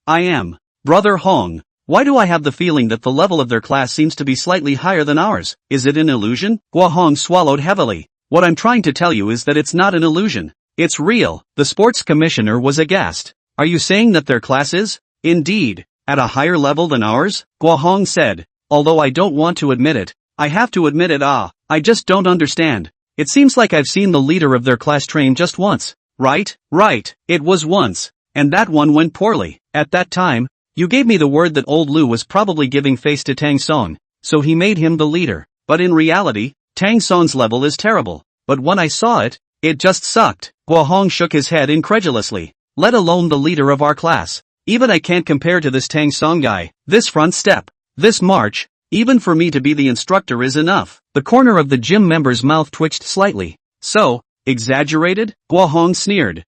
am. Brother Hong. Why do I have the feeling that the level of their class seems to be slightly higher than ours? Is it an illusion? Guohong swallowed heavily. What I'm trying to tell you is that it's not an illusion. It's real. The sports commissioner was aghast. Are you saying that their class is, indeed, at a higher level than ours? Guohong said. Although I don't want to admit it, I have to admit it. I just don't understand. It seems like I've seen the leader of their class train just once. Right, it was once. And that one went poorly. At that time, you gave me the word that old Lu was probably giving face to Tang Song, so he made him the leader. But in reality, Tang Song's level is terrible. But when I saw it, it just sucked. Guohong shook his head incredulously. Let alone the leader of our class. Even I can't compare to this Tang Song guy. This front step, this march, even for me to be the instructor is enough. The corner of the gym member's mouth twitched slightly. So, exaggerated? Guohong sneered.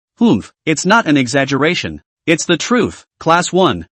It's not an exaggeration. It's the truth. Class 1.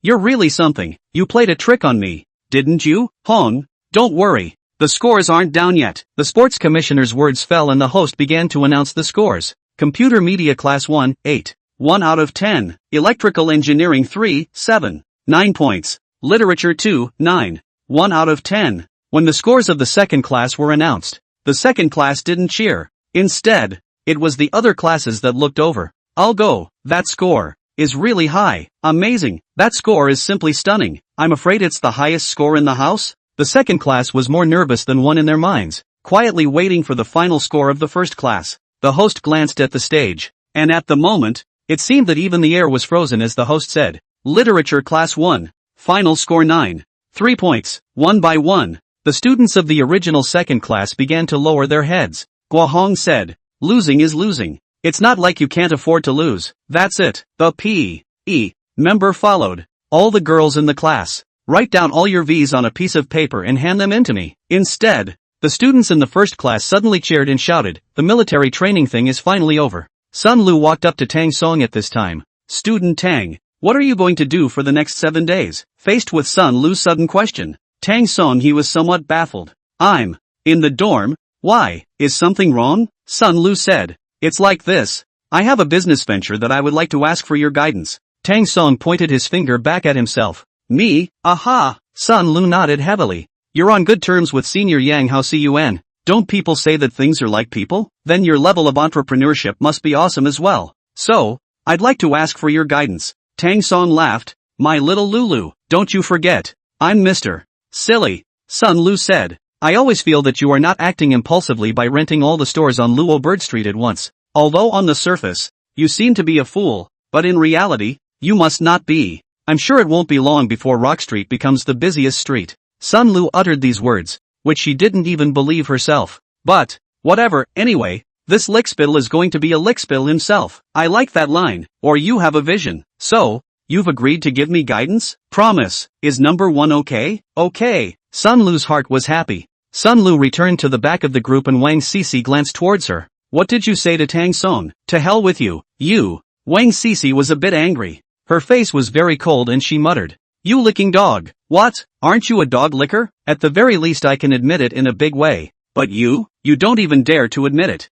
You're really something. You played a trick on me, didn't you? Hong, don't worry. The scores aren't down yet. The sports commissioner's words fell and the host began to announce the scores. Computer Media Class 1, 8. 1 out of 10. Electrical Engineering 3, 7. 9 points. Literature 2, 9. 1 out of 10. When the scores of the second class were announced, the second class didn't cheer. Instead, it was the other classes that looked over. I'll go. That score is really high. Amazing. That score is simply stunning. I'm afraid it's the highest score in the house. The second class was more nervous than one in their minds, quietly waiting for the final score of the first class. The host glanced at the stage, and at the moment, it seemed that even the air was frozen as the host said, Literature Class 1, final score 9. 3 points, 1 by 1. The students of the original second class began to lower their heads. Guohong said, losing is losing. It's not like you can't afford to lose. That's it. The P.E. member followed. All the girls in the class, Write down all your V's on a piece of paper and hand them in to me. Instead, the students in the first class suddenly cheered and shouted, the military training thing is finally over. Sun Lu walked up to Tang Song at this time. Student Tang, what are you going to do for the next 7 days? Faced with Sun Lu's sudden question, Tang Song he was somewhat baffled. I'm in the dorm. Why, is something wrong? Sun Lu said. It's like this. I have a business venture that I would like to ask for your guidance. Tang Song pointed his finger back at himself. Me? Aha! Sun Lu nodded heavily. You're on good terms with Senior Yang Hao Cun. Don't people say that things are like people? Then your level of entrepreneurship must be awesome as well. So, I'd like to ask for your guidance. Tang Song laughed. My little Lulu, don't you forget. I'm Mr. Silly. Sun Lu said. I always feel that you are not acting impulsively by renting all the stores on Luo Bird Street at once. Although on the surface, you seem to be a fool, but in reality, you must not be. I'm sure it won't be long before Rock Street becomes the busiest street. Sun Lu uttered these words, which she didn't even believe herself. But, whatever, anyway, this lickspittle is going to be a lickspittle himself. I like that line, or you have a vision. So, you've agreed to give me guidance? Promise, is number 1 okay? Okay. Sun Lu's heart was happy. Sun Lu returned to the back of the group and Wang Sisi glanced towards her. What did you say to Tang Song? To hell with you, you. Wang Sisi was a bit angry. Her face was very cold and she muttered. You licking dog. What? Aren't you a dog licker? At the very least I can admit it in a big way. But you don't even dare to admit it.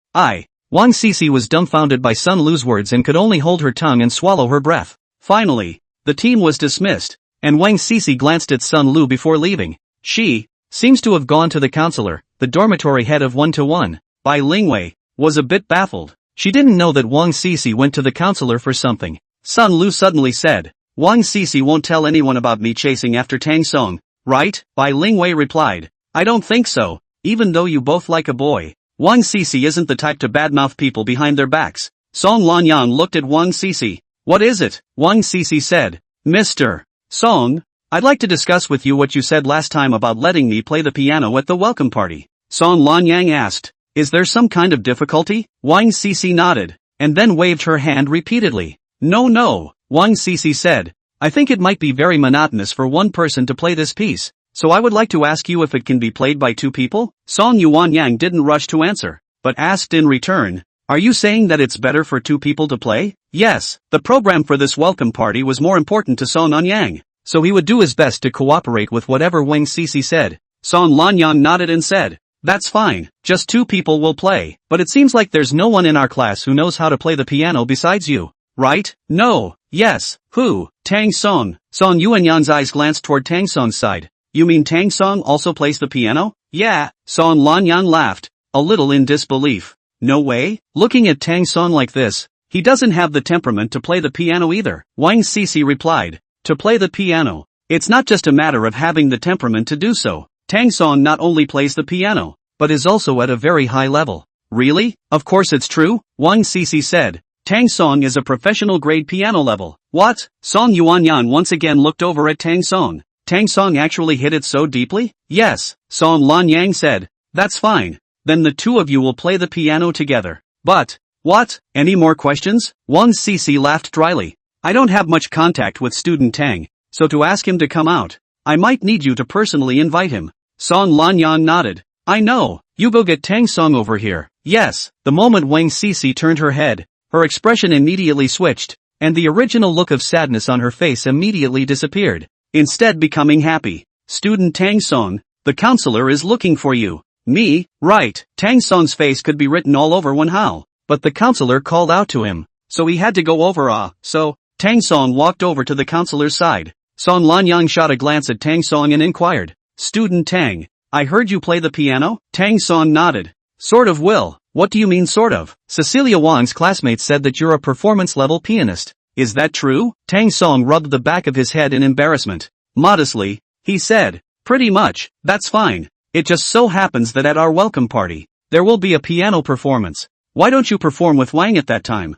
Wang Sisi was dumbfounded by Sun Lu's words and could only hold her tongue and swallow her breath. Finally, the team was dismissed, and Wang Sisi glanced at Sun Lu before leaving. She seems to have gone to the counselor, the dormitory head of 1-to-1. Bai Lingwei was a bit baffled. She didn't know that Wang Sisi went to the counselor for something. Sun Lu suddenly said, Wang Sisi won't tell anyone about me chasing after Tang Song, right? Bai Lingwei replied. I don't think so, even though you both like a boy. Wang Sisi isn't the type to badmouth people behind their backs. Song Lanyang looked at Wang Sisi. What is it? Wang Sisi said. Mr. Song, I'd like to discuss with you what you said last time about letting me play the piano at the welcome party. Song Lanyang asked. Is there some kind of difficulty? Wang Sisi nodded, and then waved her hand repeatedly. No, Wang Sisi said. I think it might be very monotonous for one person to play this piece, so I would like to ask you if it can be played by 2 people? Song Yuanyang didn't rush to answer, but asked in return. Are you saying that it's better for 2 people to play? Yes, the program for this welcome party was more important to Song Lanyang, so he would do his best to cooperate with whatever Wang Sisi said. Song Lanyang nodded and said. That's fine, just 2 people will play, but it seems like there's no one in our class who knows how to play the piano besides you. Right? No. Yes. Who? Tang Song. Song Yuanyang's eyes glanced toward Tang Song's side. You mean Tang Song also plays the piano? Yeah. Song Lanyang laughed, a little in disbelief. No way? Looking at Tang Song like this, he doesn't have the temperament to play the piano either. Wang Sisi replied. To play the piano, it's not just a matter of having the temperament to do so. Tang Song not only plays the piano, but is also at a very high level. Really? Of course it's true, Wang Sisi said. Tang Song is a professional grade piano level. What? Song Yuanyang once again looked over at Tang Song. Tang Song actually hit it so deeply? Yes, Song Lanyang said. That's fine. Then the 2 of you will play the piano together. But, what? Any more questions? Wang Sisi laughed dryly. I don't have much contact with student Tang, so to ask him to come out, I might need you to personally invite him. Song Lanyang nodded. I know, you go get Tang Song over here. Yes, the moment Wang Sisi turned her head, her expression immediately switched, and the original look of sadness on her face immediately disappeared, instead becoming happy. Student Tang Song, the counselor is looking for you. Me? Right. Tang Song's face could be written all over Wen Hao, but the counselor called out to him, so he had to go over. So, Tang Song walked over to the counselor's side. Song Lanyang shot a glance at Tang Song and inquired, Student Tang, I heard you play the piano? Tang Song nodded. Sort of will. What do you mean sort of? Cecilia Wang's classmates said that you're a performance-level pianist. Is that true? Tang Song rubbed the back of his head in embarrassment. Modestly, he said, pretty much, that's fine. It just so happens that at our welcome party, there will be a piano performance. Why don't you perform with Wang at that time?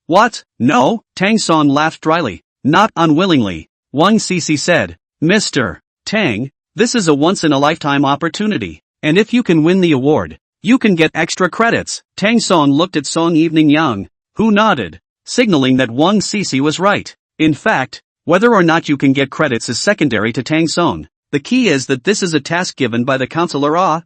What? No? Tang Song laughed dryly. Not unwillingly. Wang Sisi said, Mr. Tang, this is a once-in-a-lifetime opportunity, and if you can win the award, you can get extra credits. Tang Song looked at Song Evening Yang, who nodded, signaling that Wang Sisi was right. In fact, Whether or not you can get credits is secondary to Tang Song. The key is that this is a task given by the counselor.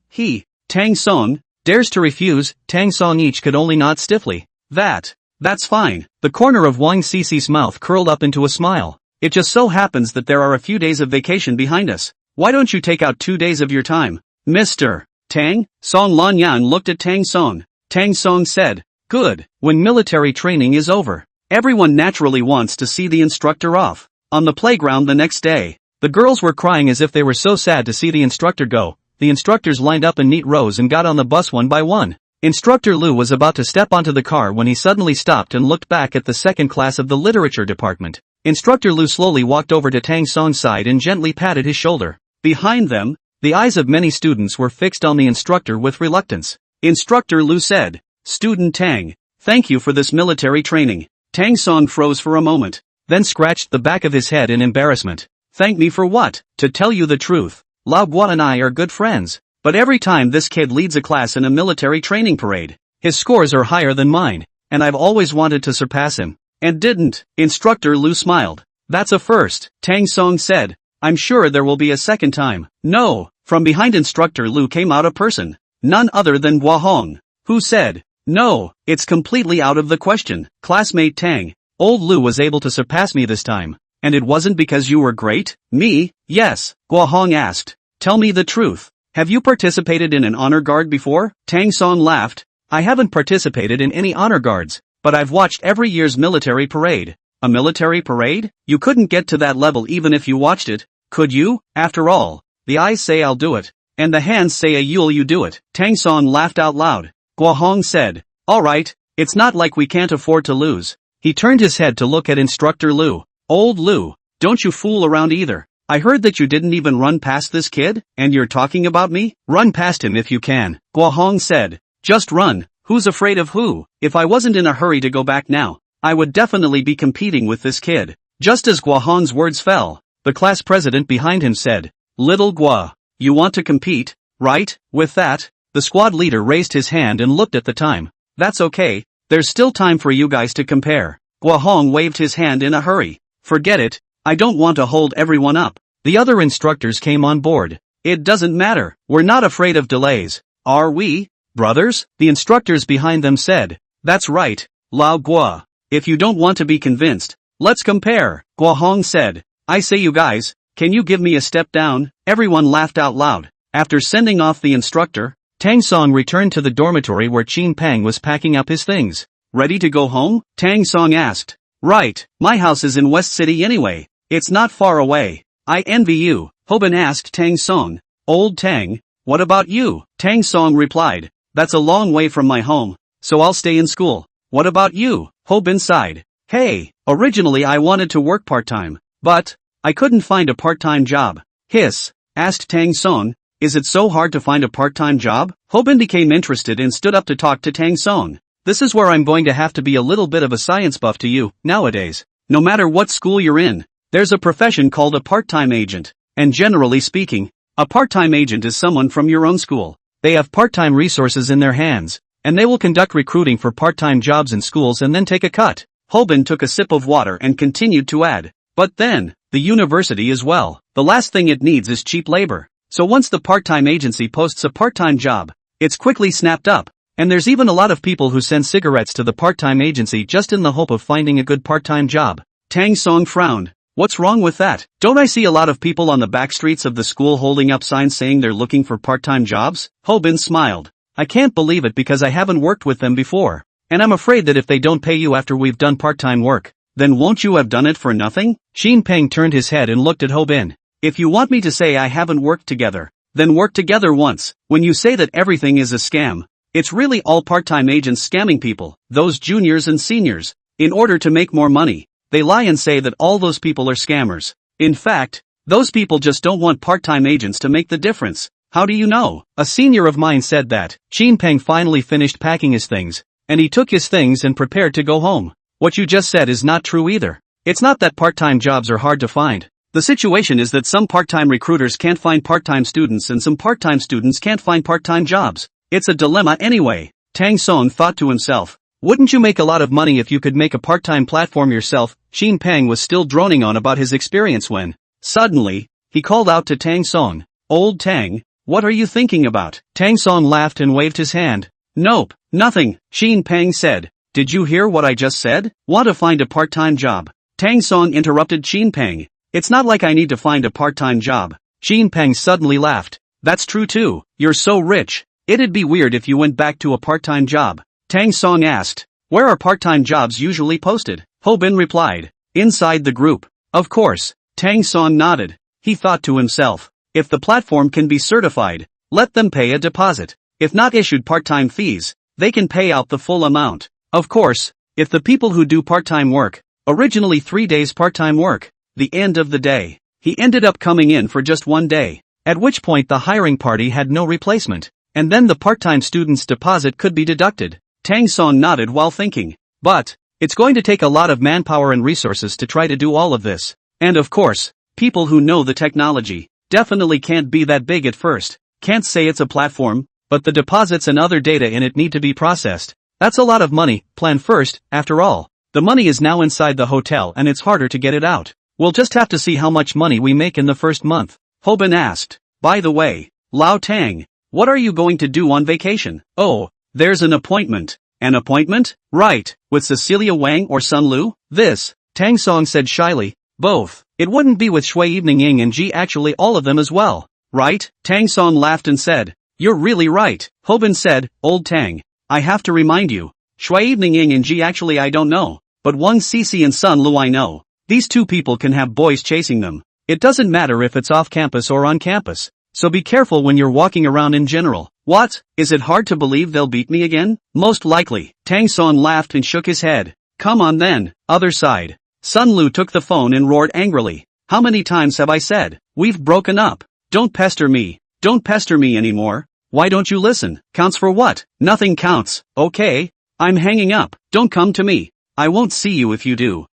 Tang Song dares to refuse. Tang Song each could only nod stiffly. That's fine. The corner of Wang Cici's mouth curled up into a smile. It just so happens that there are a few days of vacation behind us. Why don't you take out 2 days of your time? Mr. Tang? Song Lanyan looked at Tang Song. Tang Song said, good. When military training is over, everyone naturally wants to see the instructor off. On the playground the next day, the girls were crying as if they were so sad to see the instructor go. The instructors lined up in neat rows and got on the bus one by one. Instructor Lu was about to step onto the car when he suddenly stopped and looked back at the second class of the literature department. Instructor Lu slowly walked over to Tang Song's side and gently patted his shoulder. Behind them, the eyes of many students were fixed on the instructor with reluctance. Instructor Lu said, Student Tang, thank you for this military training. Tang Song froze for a moment, then scratched the back of his head in embarrassment. Thank me for what? To tell you the truth, Lao Guo and I are good friends. But every time this kid leads a class in a military training parade, his scores are higher than mine, and I've always wanted to surpass him. And didn't. Instructor Lu smiled. That's a first, Tang Song said. I'm sure there will be a second time. No. From behind Instructor Lu came out a person. None other than Guo Hong, who said, no, it's completely out of the question. Classmate Tang, old Lu was able to surpass me this time. And it wasn't because you were great? Me? Yes, Guo Hong asked. Tell me the truth. Have you participated in an honor guard before? Tang Song laughed. I haven't participated in any honor guards, but I've watched every year's military parade. A military parade? You couldn't get to that level even if you watched it, could you? After all, the eyes say I'll do it, and the hands say you do it. Tang Song laughed out loud. Guo Hong said, alright, it's not like we can't afford to lose. He turned his head to look at Instructor Lu. Old Lu, don't you fool around either. I heard that you didn't even run past this kid, and you're talking about me? Run past him if you can, Guo Hong said. Just run, who's afraid of who? If I wasn't in a hurry to go back now, I would definitely be competing with this kid. Just as Guo Hong's words fell, the class president behind him said, Little Guo, you want to compete, right? With that, the squad leader raised his hand and looked at the time. That's okay, there's still time for you guys to compare. Guo Hong waved his hand in a hurry. Forget it. I don't want to hold everyone up. The other instructors came on board. It doesn't matter, we're not afraid of delays. Are we, brothers? The instructors behind them said. That's right, Lao Guo. If you don't want to be convinced, let's compare, Guo Hong said. I say you guys, can you give me a step down? Everyone laughed out loud. After sending off the instructor, Tang Song returned to the dormitory where Qin Peng was packing up his things. Ready to go home? Tang Song asked. Right, my house is in West City anyway. It's not far away. I envy you, Hobin asked Tang Song. Old Tang, what about you? Tang Song replied. That's a long way from my home, so I'll stay in school. What about you? Hobin sighed. Hey, originally I wanted to work part-time, but I couldn't find a part-time job. Hiss, asked Tang Song. Is it so hard to find a part-time job? Hobin became interested and stood up to talk to Tang Song. This is where I'm going to have to be a little bit of a science buff to you. Nowadays, no matter what school you're in, there's a profession called a part-time agent. And generally speaking, a part-time agent is someone from your own school. They have part-time resources in their hands, and they will conduct recruiting for part-time jobs in schools and then take a cut. Hobin took a sip of water and continued to add. But then, the university as well. The last thing it needs is cheap labor. So once the part-time agency posts a part-time job, it's quickly snapped up. And there's even a lot of people who send cigarettes to the part-time agency just in the hope of finding a good part-time job. Tang Song frowned. What's wrong with that? Don't I see a lot of people on the back streets of the school holding up signs saying they're looking for part-time jobs? Hobin smiled. I can't believe it because I haven't worked with them before. And I'm afraid that if they don't pay you after we've done part-time work, then won't you have done it for nothing? Qin Peng turned his head and looked at Hobin. If you want me to say I haven't worked together, then work together once. When you say that everything is a scam, it's really all part-time agents scamming people, those juniors and seniors. In order to make more money, they lie and say that all those people are scammers. In fact, those people just don't want part-time agents to make the difference. How do you know? A senior of mine said that. Qin Peng finally finished packing his things, and he took his things and prepared to go home. What you just said is not true either. It's not that part-time jobs are hard to find. The situation is that some part-time recruiters can't find part-time students and some part-time students can't find part-time jobs. It's a dilemma anyway. Tang Song thought to himself. Wouldn't you make a lot of money if you could make a part-time platform yourself? Shin Peng was still droning on about his experience when, suddenly, he called out to Tang Song. Old Tang, what are you thinking about? Tang Song laughed and waved his hand. Nope, nothing, Shin Peng said. Did you hear what I just said? Want to find a part-time job? Tang Song interrupted Shin Peng. It's not like I need to find a part-time job. Shin Peng suddenly laughed. That's true too, you're so rich. It'd be weird if you went back to a part-time job. Tang Song asked. Where are part-time jobs usually posted? Ho Bin replied. Inside the group. Of course. Tang Song nodded. He thought to himself. If the platform can be certified, let them pay a deposit. If not issued part-time fees, they can pay out the full amount. Of course, if the people who do part-time work, originally 3 days part-time work, the end of the day, he ended up coming in for just 1 day, at which point the hiring party had no replacement, and then the part-time student's deposit could be deducted. Tang Song nodded while thinking. But, it's going to take a lot of manpower and resources to try to do all of this. And of course, people who know the technology, definitely can't be that big at first. Can't say it's a platform, but the deposits and other data in it need to be processed. That's a lot of money. Plan first, after all. The money is now inside the hotel and it's harder to get it out. We'll just have to see how much money we make in the first month. Ho Bin asked. By the way, Lao Tang, what are you going to do on vacation? Oh, there's an appointment. An appointment? Right, with Cecilia Wang or Sun Lu? This, Tang Song said shyly. Both. It wouldn't be with Shui Evening Ying and Ji, actually all of them as well. Right? Tang Song laughed and said. You're really right. Ho Bin said. Old Tang, I have to remind you. Shui Evening Ying and Ji, actually I don't know. But Wang Cici and Sun Lu I know. These two people can have boys chasing them. It doesn't matter if it's off campus or on campus. So be careful when you're walking around in general. What? Is it hard to believe they'll beat me again? Most likely. Tang Song laughed and shook his head. Come on then. Other side. Sun Lu took the phone and roared angrily. How many times have I said? We've broken up. Don't pester me. Don't pester me anymore. Why don't you listen? Counts for what? Nothing counts. Okay. I'm hanging up. Don't come to me. I won't see you if you do.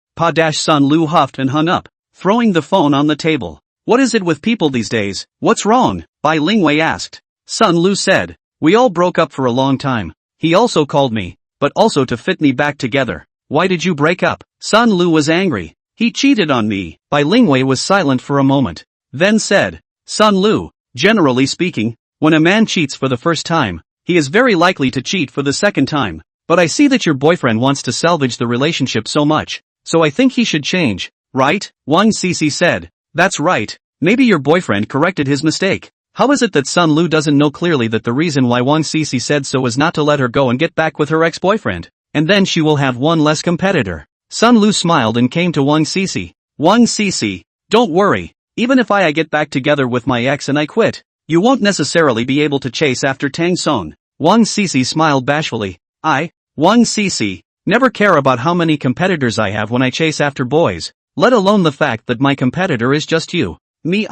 Sun Lu huffed and hung up, throwing the phone on the table. What is it with people these days? What's wrong? Bai Lingwei asked. Sun Lu said. We all broke up for a long time. He also called me, but also to fit me back together. Why did you break up? Sun Lu was angry. He cheated on me. Bai Lingwei was silent for a moment, then said. Sun Lu, generally speaking, when a man cheats for the first time, he is very likely to cheat for the second time. But I see that your boyfriend wants to salvage the relationship so much, so I think he should change, right? Wang Cici said. That's right. Maybe your boyfriend corrected his mistake. How is it that Sun Lu doesn't know clearly that the reason why Wang Cici said so is not to let her go and get back with her ex-boyfriend? And then she will have one less competitor. Sun Lu smiled and came to Wang Cici. Wang Cici, don't worry. Even if I get back together with my ex and I quit, you won't necessarily be able to chase after Tang Song. Wang Cici smiled bashfully. Wang Cici, never care about how many competitors I have when I chase after boys, let alone the fact that my competitor is just you. Me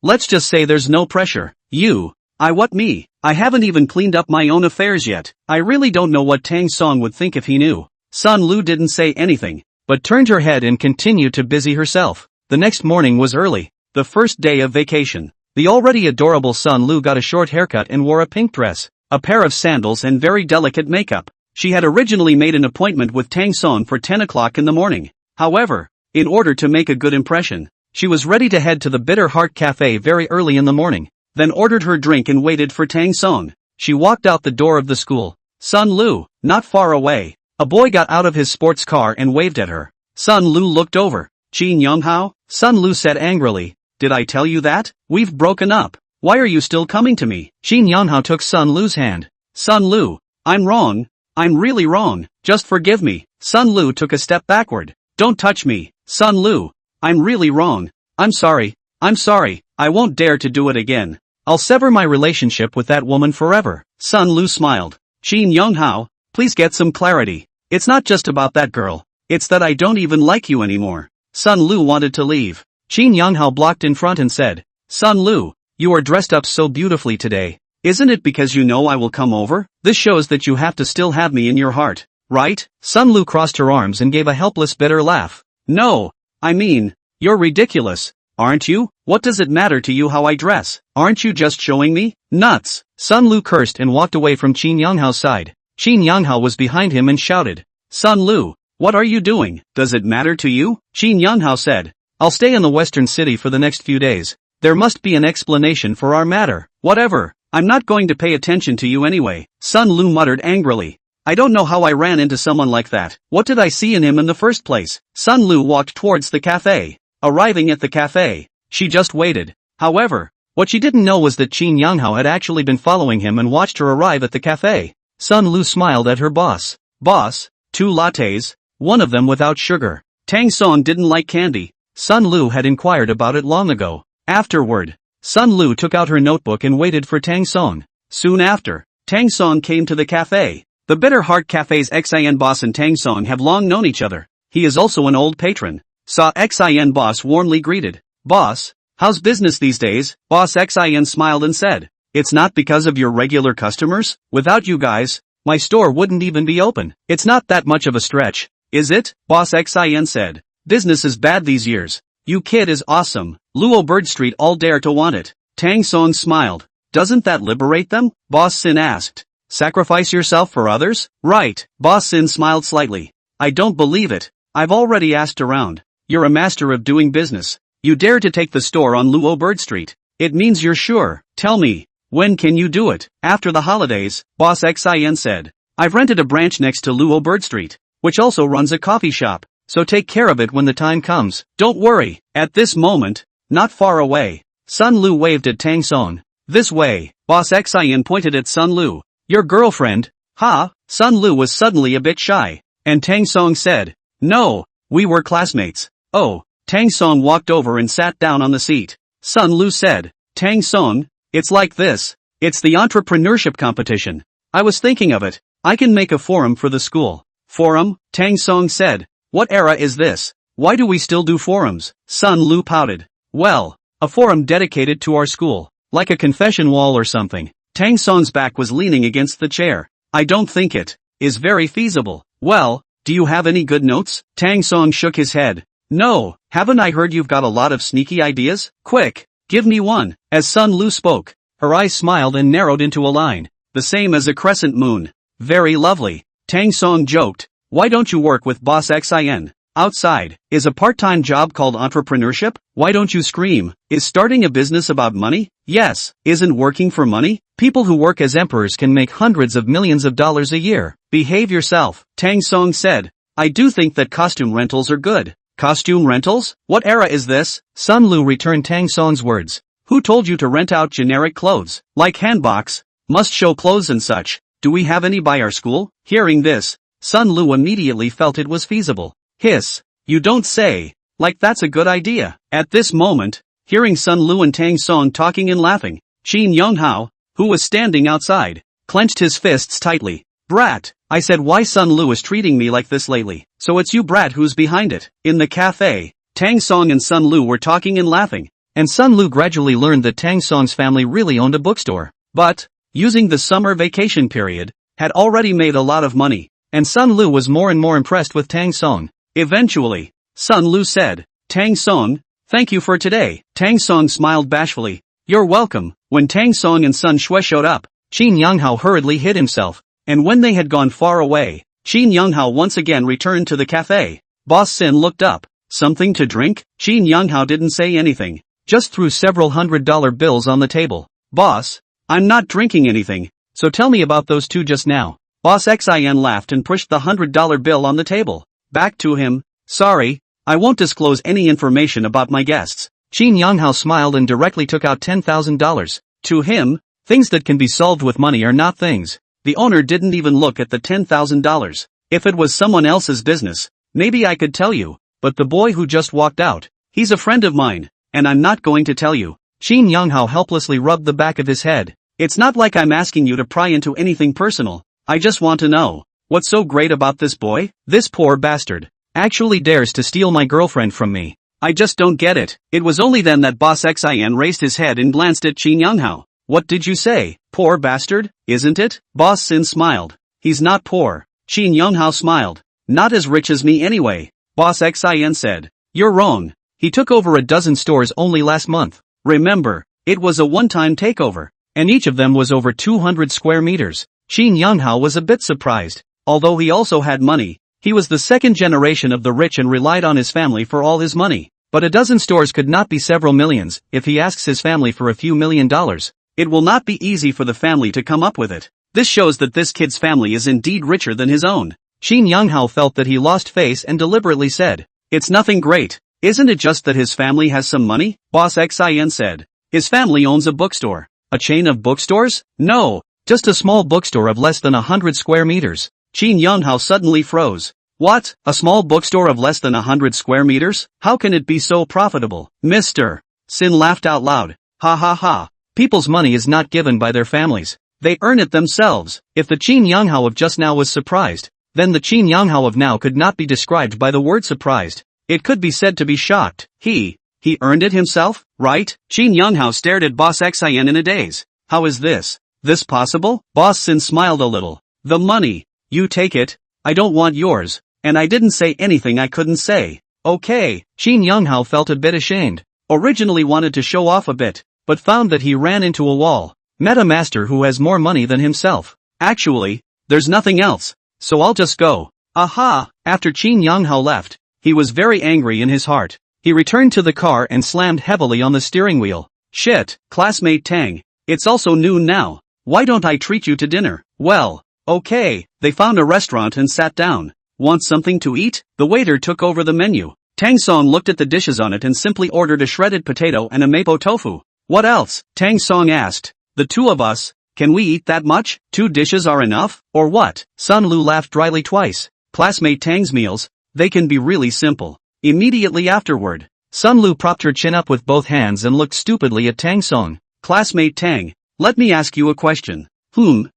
let's just say there's no pressure. You. What me? I haven't even cleaned up my own affairs yet. I really don't know what Tang Song would think if he knew. Sun Lu didn't say anything, but turned her head and continued to busy herself. The next morning was early, the first day of vacation. The already adorable Sun Lu got a short haircut and wore a pink dress, a pair of sandals and very delicate makeup. She had originally made an appointment with Tang Song for 10 o'clock in the morning. However, in order to make a good impression, she was ready to head to the Bitter Heart Cafe very early in the morning, then ordered her drink and waited for Tang Song. She walked out the door of the school. Sun Lu, not far away. A boy got out of his sports car and waved at her. Sun Lu looked over. Qin Yonghao? Sun Lu said angrily. Did I tell you that? We've broken up. Why are you still coming to me? Qin Yonghao took Sun Lu's hand. Sun Lu, I'm wrong. I'm really wrong. Just forgive me. Sun Lu took a step backward. Don't touch me. Sun Lu, I'm really wrong. I'm sorry. I won't dare to do it again. I'll sever my relationship with that woman forever. Sun Lu smiled. Qin Yonghao, please get some clarity. It's not just about that girl. It's that I don't even like you anymore. Sun Lu wanted to leave. Qin Yonghao blocked in front and said, Sun Lu, you are dressed up so beautifully today. Isn't it because you know I will come over? This shows that you have to still have me in your heart, right? Sun Lu crossed her arms and gave a helpless bitter laugh. No, I mean, you're ridiculous, aren't you? What does it matter to you how I dress? Aren't you just showing me? Nuts. Sun Lu cursed and walked away from Qin Yonghao's side. Shin Younghao was behind him and shouted, Sun Lu, what are you doing? Does it matter to you? Shin Younghao said, I'll stay in the western city for the next few days. There must be an explanation for our matter. Whatever, I'm not going to pay attention to you anyway, Sun Lu muttered angrily. I don't know how I ran into someone like that. What did I see in him in the first place? Sun Lu walked towards the cafe. Arriving at the cafe, she just waited. However, what she didn't know was that Shin Younghao had actually been following him and watched her arrive at the cafe. Sun Lu smiled at her boss. Boss, 2 lattes, one of them without sugar. Tang Song didn't like candy. Sun Lu had inquired about it long ago. Afterward, Sun Lu took out her notebook and waited for Tang Song. Soon after, Tang Song came to the cafe. The Bitter Heart Cafe's XIN boss and Tang Song have long known each other. He is also an old patron. Saw XIN boss warmly greeted. Boss, how's business these days? Boss XIN smiled and said, It's not because of your regular customers? Without you guys, my store wouldn't even be open. It's not that much of a stretch, is it? Boss XIN said. Business is bad these years. You kid is awesome. Luo Bird Street all dare to want it. Tang Song smiled. Doesn't that liberate them? Boss Sin asked. Sacrifice yourself for others? Right. Boss Sin smiled slightly. I don't believe it. I've already asked around. You're a master of doing business. You dare to take the store on Luo Bird Street. It means you're sure. Tell me, when can you do it? After the holidays, Boss XIN said. I've rented a branch next to Luo Bird Street, which also runs a coffee shop. So take care of it when the time comes. Don't worry. At this moment, not far away, Sun Lu waved at Tang Song. This way. Boss XIN pointed at Sun Lu. Your girlfriend? Ha? Sun Lu was suddenly a bit shy. And Tang Song said, No, we were classmates. Oh. Tang Song walked over and sat down on the seat. Sun Lu said, Tang Song, it's like this. It's the entrepreneurship competition. I was thinking of it. I can make a forum for the school. Forum? Tang Song said. What era is this? Why do we still do forums? Sun Lu pouted. Well, a forum dedicated to our school. Like a confession wall or something. Tang Song's back was leaning against the chair. I don't think it is very feasible. Well, do you have any good notes? Tang Song shook his head. No, haven't I heard you've got a lot of sneaky ideas? Quick, give me one. As Sun Lu spoke, her eyes smiled and narrowed into a line. The same as a crescent moon. Very lovely. Tang Song joked. Why don't you work with Boss XIN? Outside, is a part-time job called entrepreneurship? Why don't you scream? Is starting a business about money? Yes. Isn't working for money? People who work as emperors can make hundreds of millions of dollars a year. Behave yourself. Tang Song said. I do think that costume rentals are good. Costume rentals? What era is this? Sun Lu returned Tang Song's words. Who told you to rent out generic clothes? Like handbox? Must show clothes and such. Do we have any by our school? Hearing this, Sun Lu immediately felt it was feasible. Hiss. You don't say. Like that's a good idea. At this moment, hearing Sun Lu and Tang Song talking and laughing, Shin Younghao, who was standing outside, clenched his fists tightly. Brat, I said why Sun Lu is treating me like this lately. So it's you brat who's behind it. In the cafe, Tang Song and Sun Lu were talking and laughing, and Sun Lu gradually learned that Tang Song's family really owned a bookstore. But, using the summer vacation period, had already made a lot of money, and Sun Lu was more and more impressed with Tang Song. Eventually, Sun Lu said, Tang Song, thank you for today. Tang Song smiled bashfully. You're welcome. When Tang Song and Sun Shui showed up, Shin Younghao hurriedly hid himself, and when they had gone far away, Shin Younghao once again returned to the cafe. Boss Sin looked up. Something to drink? Shin Younghao didn't say anything, just threw several $100 bills on the table. Boss, I'm not drinking anything, so tell me about those two just now. Boss XIN laughed and pushed the $100 bill on the table. Back to him. Sorry, I won't disclose any information about my guests. Shin Younghao smiled and directly took out $10,000. To him, things that can be solved with money are not things. The owner didn't even look at the $10,000. If it was someone else's business, maybe I could tell you, but the boy who just walked out, he's a friend of mine, and I'm not going to tell you. Shin Younghao helplessly rubbed the back of his head. It's not like I'm asking you to pry into anything personal. I just want to know, what's so great about this boy? This poor bastard actually dares to steal my girlfriend from me. I just don't get it. It was only then that Boss XIN raised his head and glanced at Shin Younghao. What did you say? Poor bastard, isn't it? Boss Sin smiled. He's not poor. Shin Younghao smiled. Not as rich as me anyway. Boss XIN said. You're wrong. He took over a dozen stores only last month. Remember, it was a one-time takeover, and each of them was over 200 square meters. Shin Younghao was a bit surprised. Although he also had money, he was the second generation of the rich and relied on his family for all his money. But a dozen stores could not be several millions. If he asks his family for a few $1,000,000, it will not be easy for the family to come up with it. This shows that this kid's family is indeed richer than his own. Shin Younghao felt that he lost face and deliberately said, "It's nothing great. Isn't it just that his family has some money?" Boss Xin said. "His family owns a bookstore." "A chain of bookstores?" "No, just a small bookstore of less than 100 square meters. Shin Younghao suddenly froze. "What? A small bookstore of less than 100 square meters? How can it be so profitable?" Mr. Sin laughed out loud. "Ha ha ha. People's money is not given by their families. They earn it themselves." If the Shin Younghao of just now was surprised, then the Shin Younghao of now could not be described by the word surprised. It could be said to be shocked. He earned it himself, right? Shin Younghao stared at Boss Xin in a daze. "How is this possible?" Boss Sin smiled a little. "The money. You take it. I don't want yours. And I didn't say anything I couldn't say." "Okay." Shin Younghao felt a bit ashamed. Originally wanted to show off a bit, but found that he ran into a wall. Met a master who has more money than himself. "Actually, there's nothing else, so I'll just go." Aha! After Shin Younghao left, he was very angry in his heart. He returned to the car and slammed heavily on the steering wheel. "Shit, classmate Tang. It's also noon now. Why don't I treat you to dinner?" "Well, okay." They found a restaurant and sat down. "Want something to eat?" The waiter took over the menu. Tang Song looked at the dishes on it and simply ordered a shredded potato and a mapo tofu. "What else?" Tang Song asked. "The two of us. Can we eat that much? 2 dishes are enough, or what?" Sun Lu laughed dryly twice. Classmate Tang's meals, they can be really simple. Immediately afterward, Sun Lu propped her chin up with both hands and looked stupidly at Tang Song. "Classmate Tang, let me ask you a question.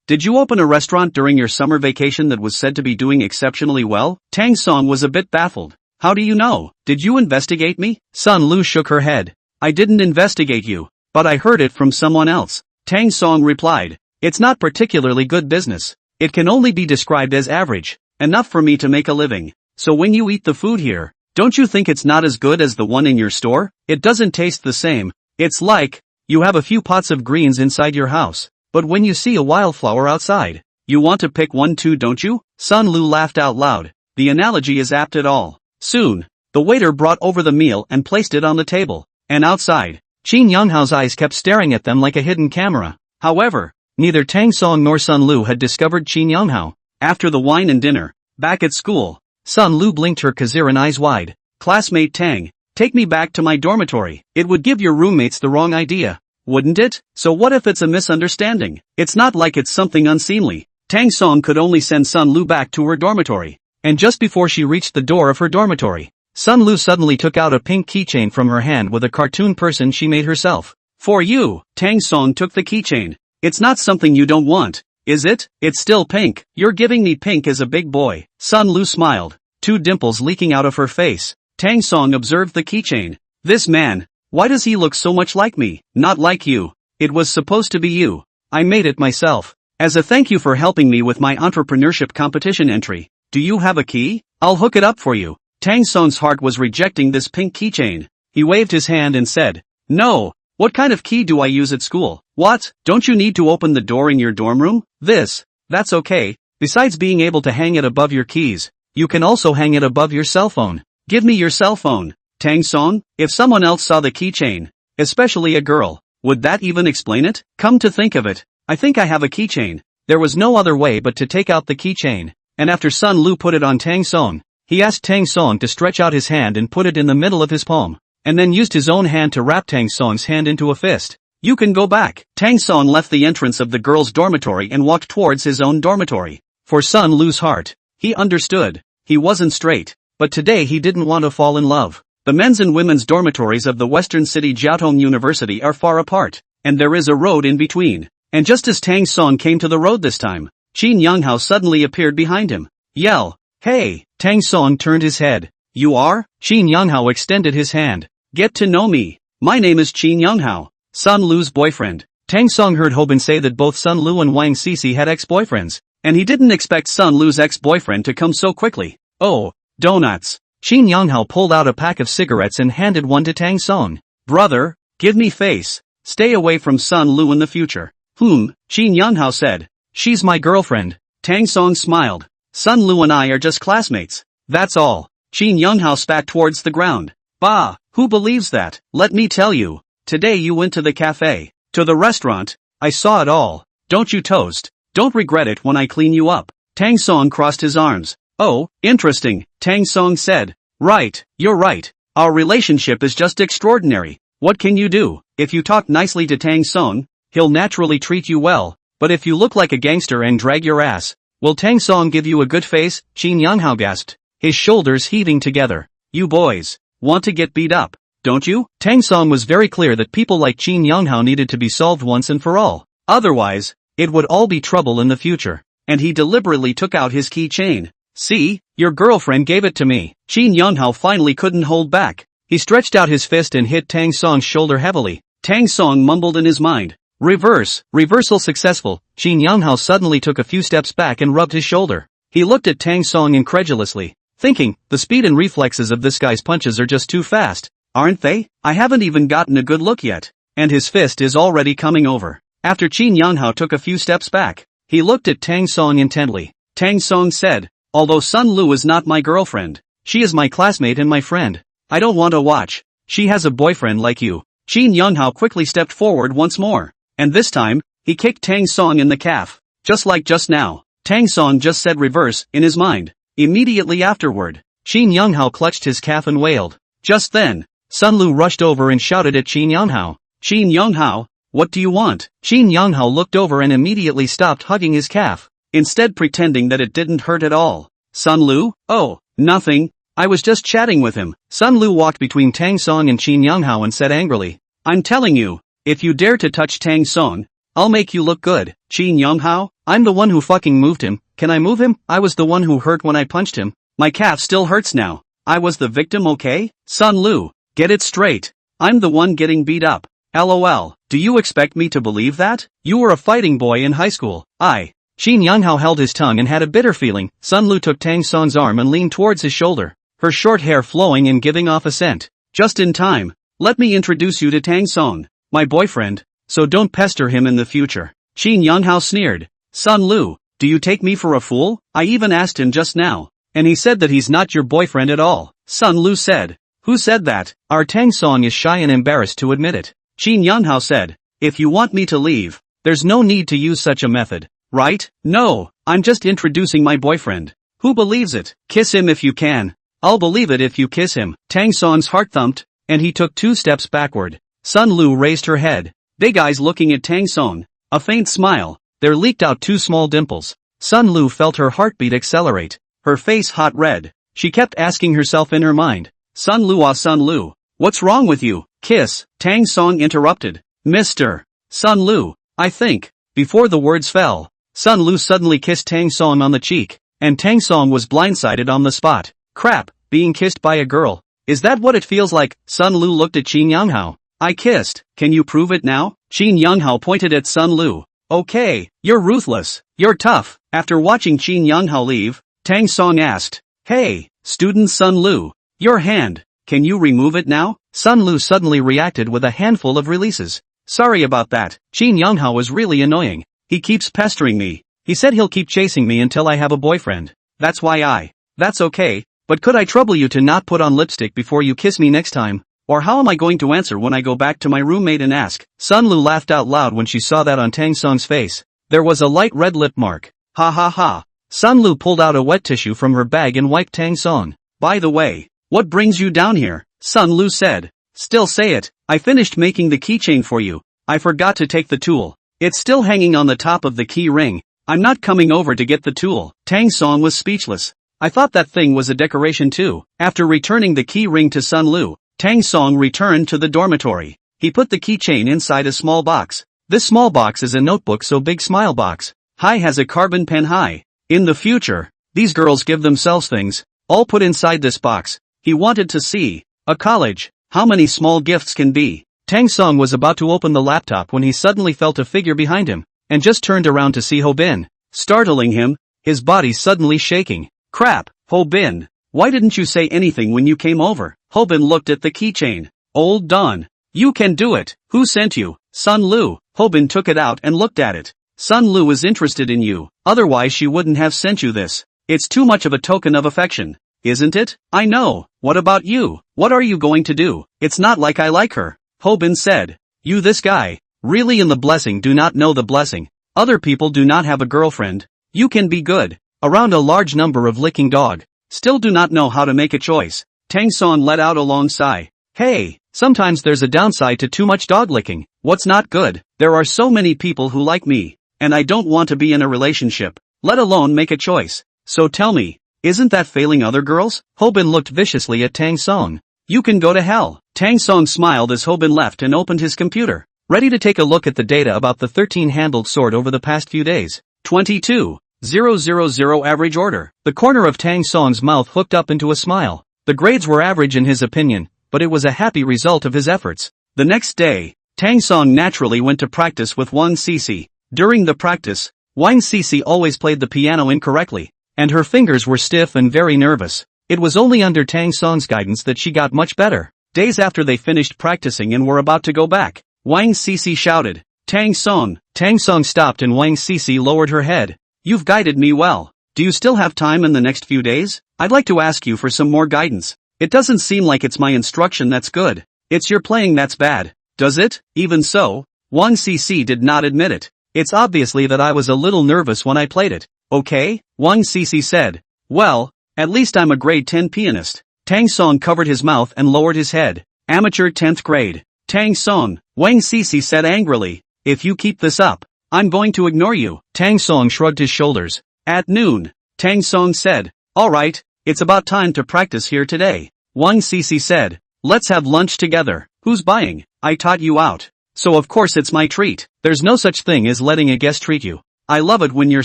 Did you open a restaurant during your summer vacation that was said to be doing exceptionally well?" Tang Song was a bit baffled. "How do you know? Did you investigate me?" Sun Lu shook her head. "I didn't investigate you, but I heard it from someone else." Tang Song replied, "It's not particularly good business. It can only be described as average, enough for me to make a living. So when you eat the food here, don't you think it's not as good as the one in your store? It doesn't taste the same. It's like, you have a few pots of greens inside your house, but when you see a wildflower outside, you want to pick one too, don't you?" Sun Lu laughed out loud. The analogy is apt at all. Soon, the waiter brought over the meal and placed it on the table, and outside, Shin Younghao's eyes kept staring at them like a hidden camera. However, neither Tang Song nor Sun Lu had discovered Shin Younghao. After the wine and dinner, back at school, Sun Lu blinked her Kaziran eyes wide. "Classmate Tang, take me back to my dormitory." "It would give your roommates the wrong idea, wouldn't it? So what if it's a misunderstanding? It's not like it's something unseemly." Tang Song could only send Sun Lu back to her dormitory. And just before she reached the door of her dormitory, Sun Lu suddenly took out a pink keychain from her hand with a cartoon person she made herself. "For you." Tang Song took the keychain. "It's not something you don't want, is it? It's still pink. You're giving me pink as a big boy." Sun Lu smiled, 2 dimples leaking out of her face. Tang Song observed the keychain. "This man, why does he look so much like me?" "Not like you. It was supposed to be you. I made it myself. As a thank you for helping me with my entrepreneurship competition entry. Do you have a key? I'll hook it up for you." Tang Song's heart was rejecting this pink keychain. He waved his hand and said, "No, what kind of key do I use at school?" "What? Don't you need to open the door in your dorm room?" That's okay. Besides being able to hang it above your keys, you can also hang it above your cell phone." "Give me your cell phone." "Tang Song, if someone else saw the keychain, especially a girl, would that even explain it? Come to think of it, I think I have a keychain." There was no other way but to take out the keychain. And after Sun Lu put it on Tang Song, he asked Tang Song to stretch out his hand and put it in the middle of his palm, and then used his own hand to wrap Tang Song's hand into a fist. "You can go back." Tang Song left the entrance of the girls' dormitory and walked towards his own dormitory. For Sun Lu's heart, he understood. He wasn't straight, but today he didn't want to fall in love. The men's and women's dormitories of the Western City Jiaotong University are far apart, and there is a road in between. And just as Tang Song came to the road this time, Shin Younghao suddenly appeared behind him. "Yell, hey!" Tang Song turned his head. "You are?" Shin Younghao extended his hand. "Get to know me. My name is Shin Younghao, Sun Lu's boyfriend." Tang Song heard Hobin say that both Sun Lu and Wang Sisi had ex-boyfriends, and he didn't expect Sun Lu's ex-boyfriend to come so quickly. "Oh, donuts." Shin Younghao pulled out a pack of cigarettes and handed one to Tang Song. "Brother, give me face. Stay away from Sun Lu in the future." Shin Younghao said. She's my girlfriend. Tang Song smiled. Sun Lu and I are just classmates. That's all. Qin Younghao spat towards the ground. Bah, who believes that? Let me tell you. Today you went to the cafe. To the restaurant. I saw it all. Don't you toast. Don't regret it when I clean you up. Tang Song crossed his arms. Oh, interesting, Tang Song said. Right, you're right. Our relationship is just extraordinary. What can you do? If you talk nicely to Tang Song, he'll naturally treat you well. But if you look like a gangster and drag your ass, will Tang Song give you a good face? Qin Younghao gasped, his shoulders heaving together. You boys want to get beat up, don't you? Tang Song was very clear that people like Qin Younghao needed to be solved once and for all. Otherwise, it would all be trouble in the future. And he deliberately took out his keychain. See, your girlfriend gave it to me. Qin Younghao finally couldn't hold back. He stretched out his fist and hit Tang Song's shoulder heavily. Tang Song mumbled in his mind. Reversal successful. Qin Younghao suddenly took a few steps back and rubbed his shoulder. He looked at Tang Song incredulously, thinking, the speed and reflexes of this guy's punches are just too fast, aren't they? I haven't even gotten a good look yet. And his fist is already coming over. After Qin Younghao took a few steps back, he looked at Tang Song intently. Tang Song said, although Sun Lu is not my girlfriend, she is my classmate and my friend. I don't want to watch. She has a boyfriend like you. Qin Younghao quickly stepped forward once more, and this time, he kicked Tang Song in the calf. Just like just now, Tang Song just said reverse in his mind. Immediately afterward, Qin Younghao clutched his calf and wailed. Just then, Sun Lu rushed over and shouted at Qin Younghao. Qin Younghao, what do you want? Qin Younghao looked over and immediately stopped hugging his calf, instead pretending that it didn't hurt at all. Sun Lu? Oh, nothing. I was just chatting with him. Sun Lu walked between Tang Song and Qin Younghao and said angrily, I'm telling you, if you dare to touch Tang Song, I'll make you look good. Qin Younghao, I'm the one who fucking moved him. Can I move him? I was the one who hurt when I punched him. My calf still hurts now. I was the victim, okay? Sun Lu, get it straight. I'm the one getting beat up. LOL, do you expect me to believe that? You were a fighting boy in high school. Qin Younghao held his tongue and had a bitter feeling. Sun Lu took Tang Song's arm and leaned towards his shoulder, her short hair flowing and giving off a scent. Just in time. Let me introduce you to Tang Song, my boyfriend, so don't pester him in the future. Qin Younghao sneered. Sun Lu, do you take me for a fool? I even asked him just now, and he said that he's not your boyfriend at all. Sun Lu said. Who said that? Our Tang Song is shy and embarrassed to admit it. Qin Younghao said, if you want me to leave, there's no need to use such a method, right? No, I'm just introducing my boyfriend. Who believes it? Kiss him if you can. I'll believe it if you kiss him. Tang Song's heart thumped, and he took 2 steps backward. Sun Lu raised her head, big eyes looking at Tang Song. A faint smile, there leaked out 2 small dimples. Sun Lu felt her heartbeat accelerate, her face hot red. She kept asking herself in her mind, Sun Lu, what's wrong with you? Kiss, Tang Song interrupted. Mr. Sun Lu, I think. Before the words fell, Sun Lu suddenly kissed Tang Song on the cheek, and Tang Song was blindsided on the spot. Crap, being kissed by a girl. Is that what it feels like? Sun Lu looked at Qin Younghao. I kissed, can you prove it now? Qin Younghao pointed at Sun Lu. Okay, you're ruthless, you're tough. After watching Qin Younghao leave, Tang Song asked, hey, student Sun Lu, your hand, can you remove it now? Sun Lu suddenly reacted with a handful of releases. Sorry about that, Qin Younghao was really annoying. He keeps pestering me. He said he'll keep chasing me until I have a boyfriend. That's why That's okay, but could I trouble you to not put on lipstick before you kiss me next time? Or how am I going to answer when I go back to my roommate and ask? Sun Lu laughed out loud when she saw that on Tang Song's face. There was a light red lip mark. Ha ha ha. Sun Lu pulled out a wet tissue from her bag and wiped Tang Song. By the way, what brings you down here? Sun Lu said. Still say it. I finished making the keychain for you. I forgot to take the tool. It's still hanging on the top of the key ring. I'm not coming over to get the tool. Tang Song was speechless. I thought that thing was a decoration too. After returning the key ring to Sun Lu, Tang Song returned to the dormitory. He put the keychain inside a small box. This small box is a notebook so big smile box. Hi has a carbon pen hi. In the future, these girls give themselves things, all put inside this box. He wanted to see, a college, how many small gifts can be. Tang Song was about to open the laptop when he suddenly felt a figure behind him, and just turned around to see Ho Bin. Startling him, his body suddenly shaking. Crap, Ho Bin, why didn't you say anything when you came over? Ho Bin looked at the keychain. Old Don. You can do it. Who sent you? Sun Lu. Ho Bin took it out and looked at it. Sun Lu is interested in you, otherwise she wouldn't have sent you this. It's too much of a token of affection, isn't it? I know. What about you? What are you going to do? It's not like I like her, Hobin said. You this guy, really in the blessing do not know the blessing. Other people do not have a girlfriend. You can be good, around a large number of licking dog, still do not know how to make a choice. Tang Song let out a long sigh. Hey, sometimes there's a downside to too much dog licking. What's not good? There are so many people who like me, and I don't want to be in a relationship, let alone make a choice. So tell me, isn't that failing other girls? Hobin looked viciously at Tang Song. You can go to hell. Tang Song smiled as Hobin left and opened his computer, ready to take a look at the data about the 13-handled sword over the past few days. 22,000 average order. The corner of Tang Song's mouth hooked up into a smile. The grades were average in his opinion, but it was a happy result of his efforts. The next day, Tang Song naturally went to practice with Wang Cici. During the practice, Wang Cici always played the piano incorrectly, and her fingers were stiff and very nervous. It was only under Tang Song's guidance that she got much better. Days after they finished practicing and were about to go back, Wang Cici shouted, Tang Song. Tang Song stopped and Wang Cici lowered her head. You've guided me well. Do you still have time in the next few days? I'd like to ask you for some more guidance. It doesn't seem like it's my instruction that's good. It's your playing that's bad. Does it? Even so, Wang Cici did not admit it. It's obviously that I was a little nervous when I played it. Okay, Wang Cici said. Well, at least I'm a grade 10 pianist. Tang Song covered his mouth and lowered his head. Amateur 10th grade. Tang Song, Wang Cici said angrily. If you keep this up, I'm going to ignore you. Tang Song shrugged his shoulders. At noon, Tang Song said. Alright, it's about time to practice here today. Wang Cici said. Let's have lunch together. Who's buying? I taught you out. So of course it's my treat. There's no such thing as letting a guest treat you. I love it when you're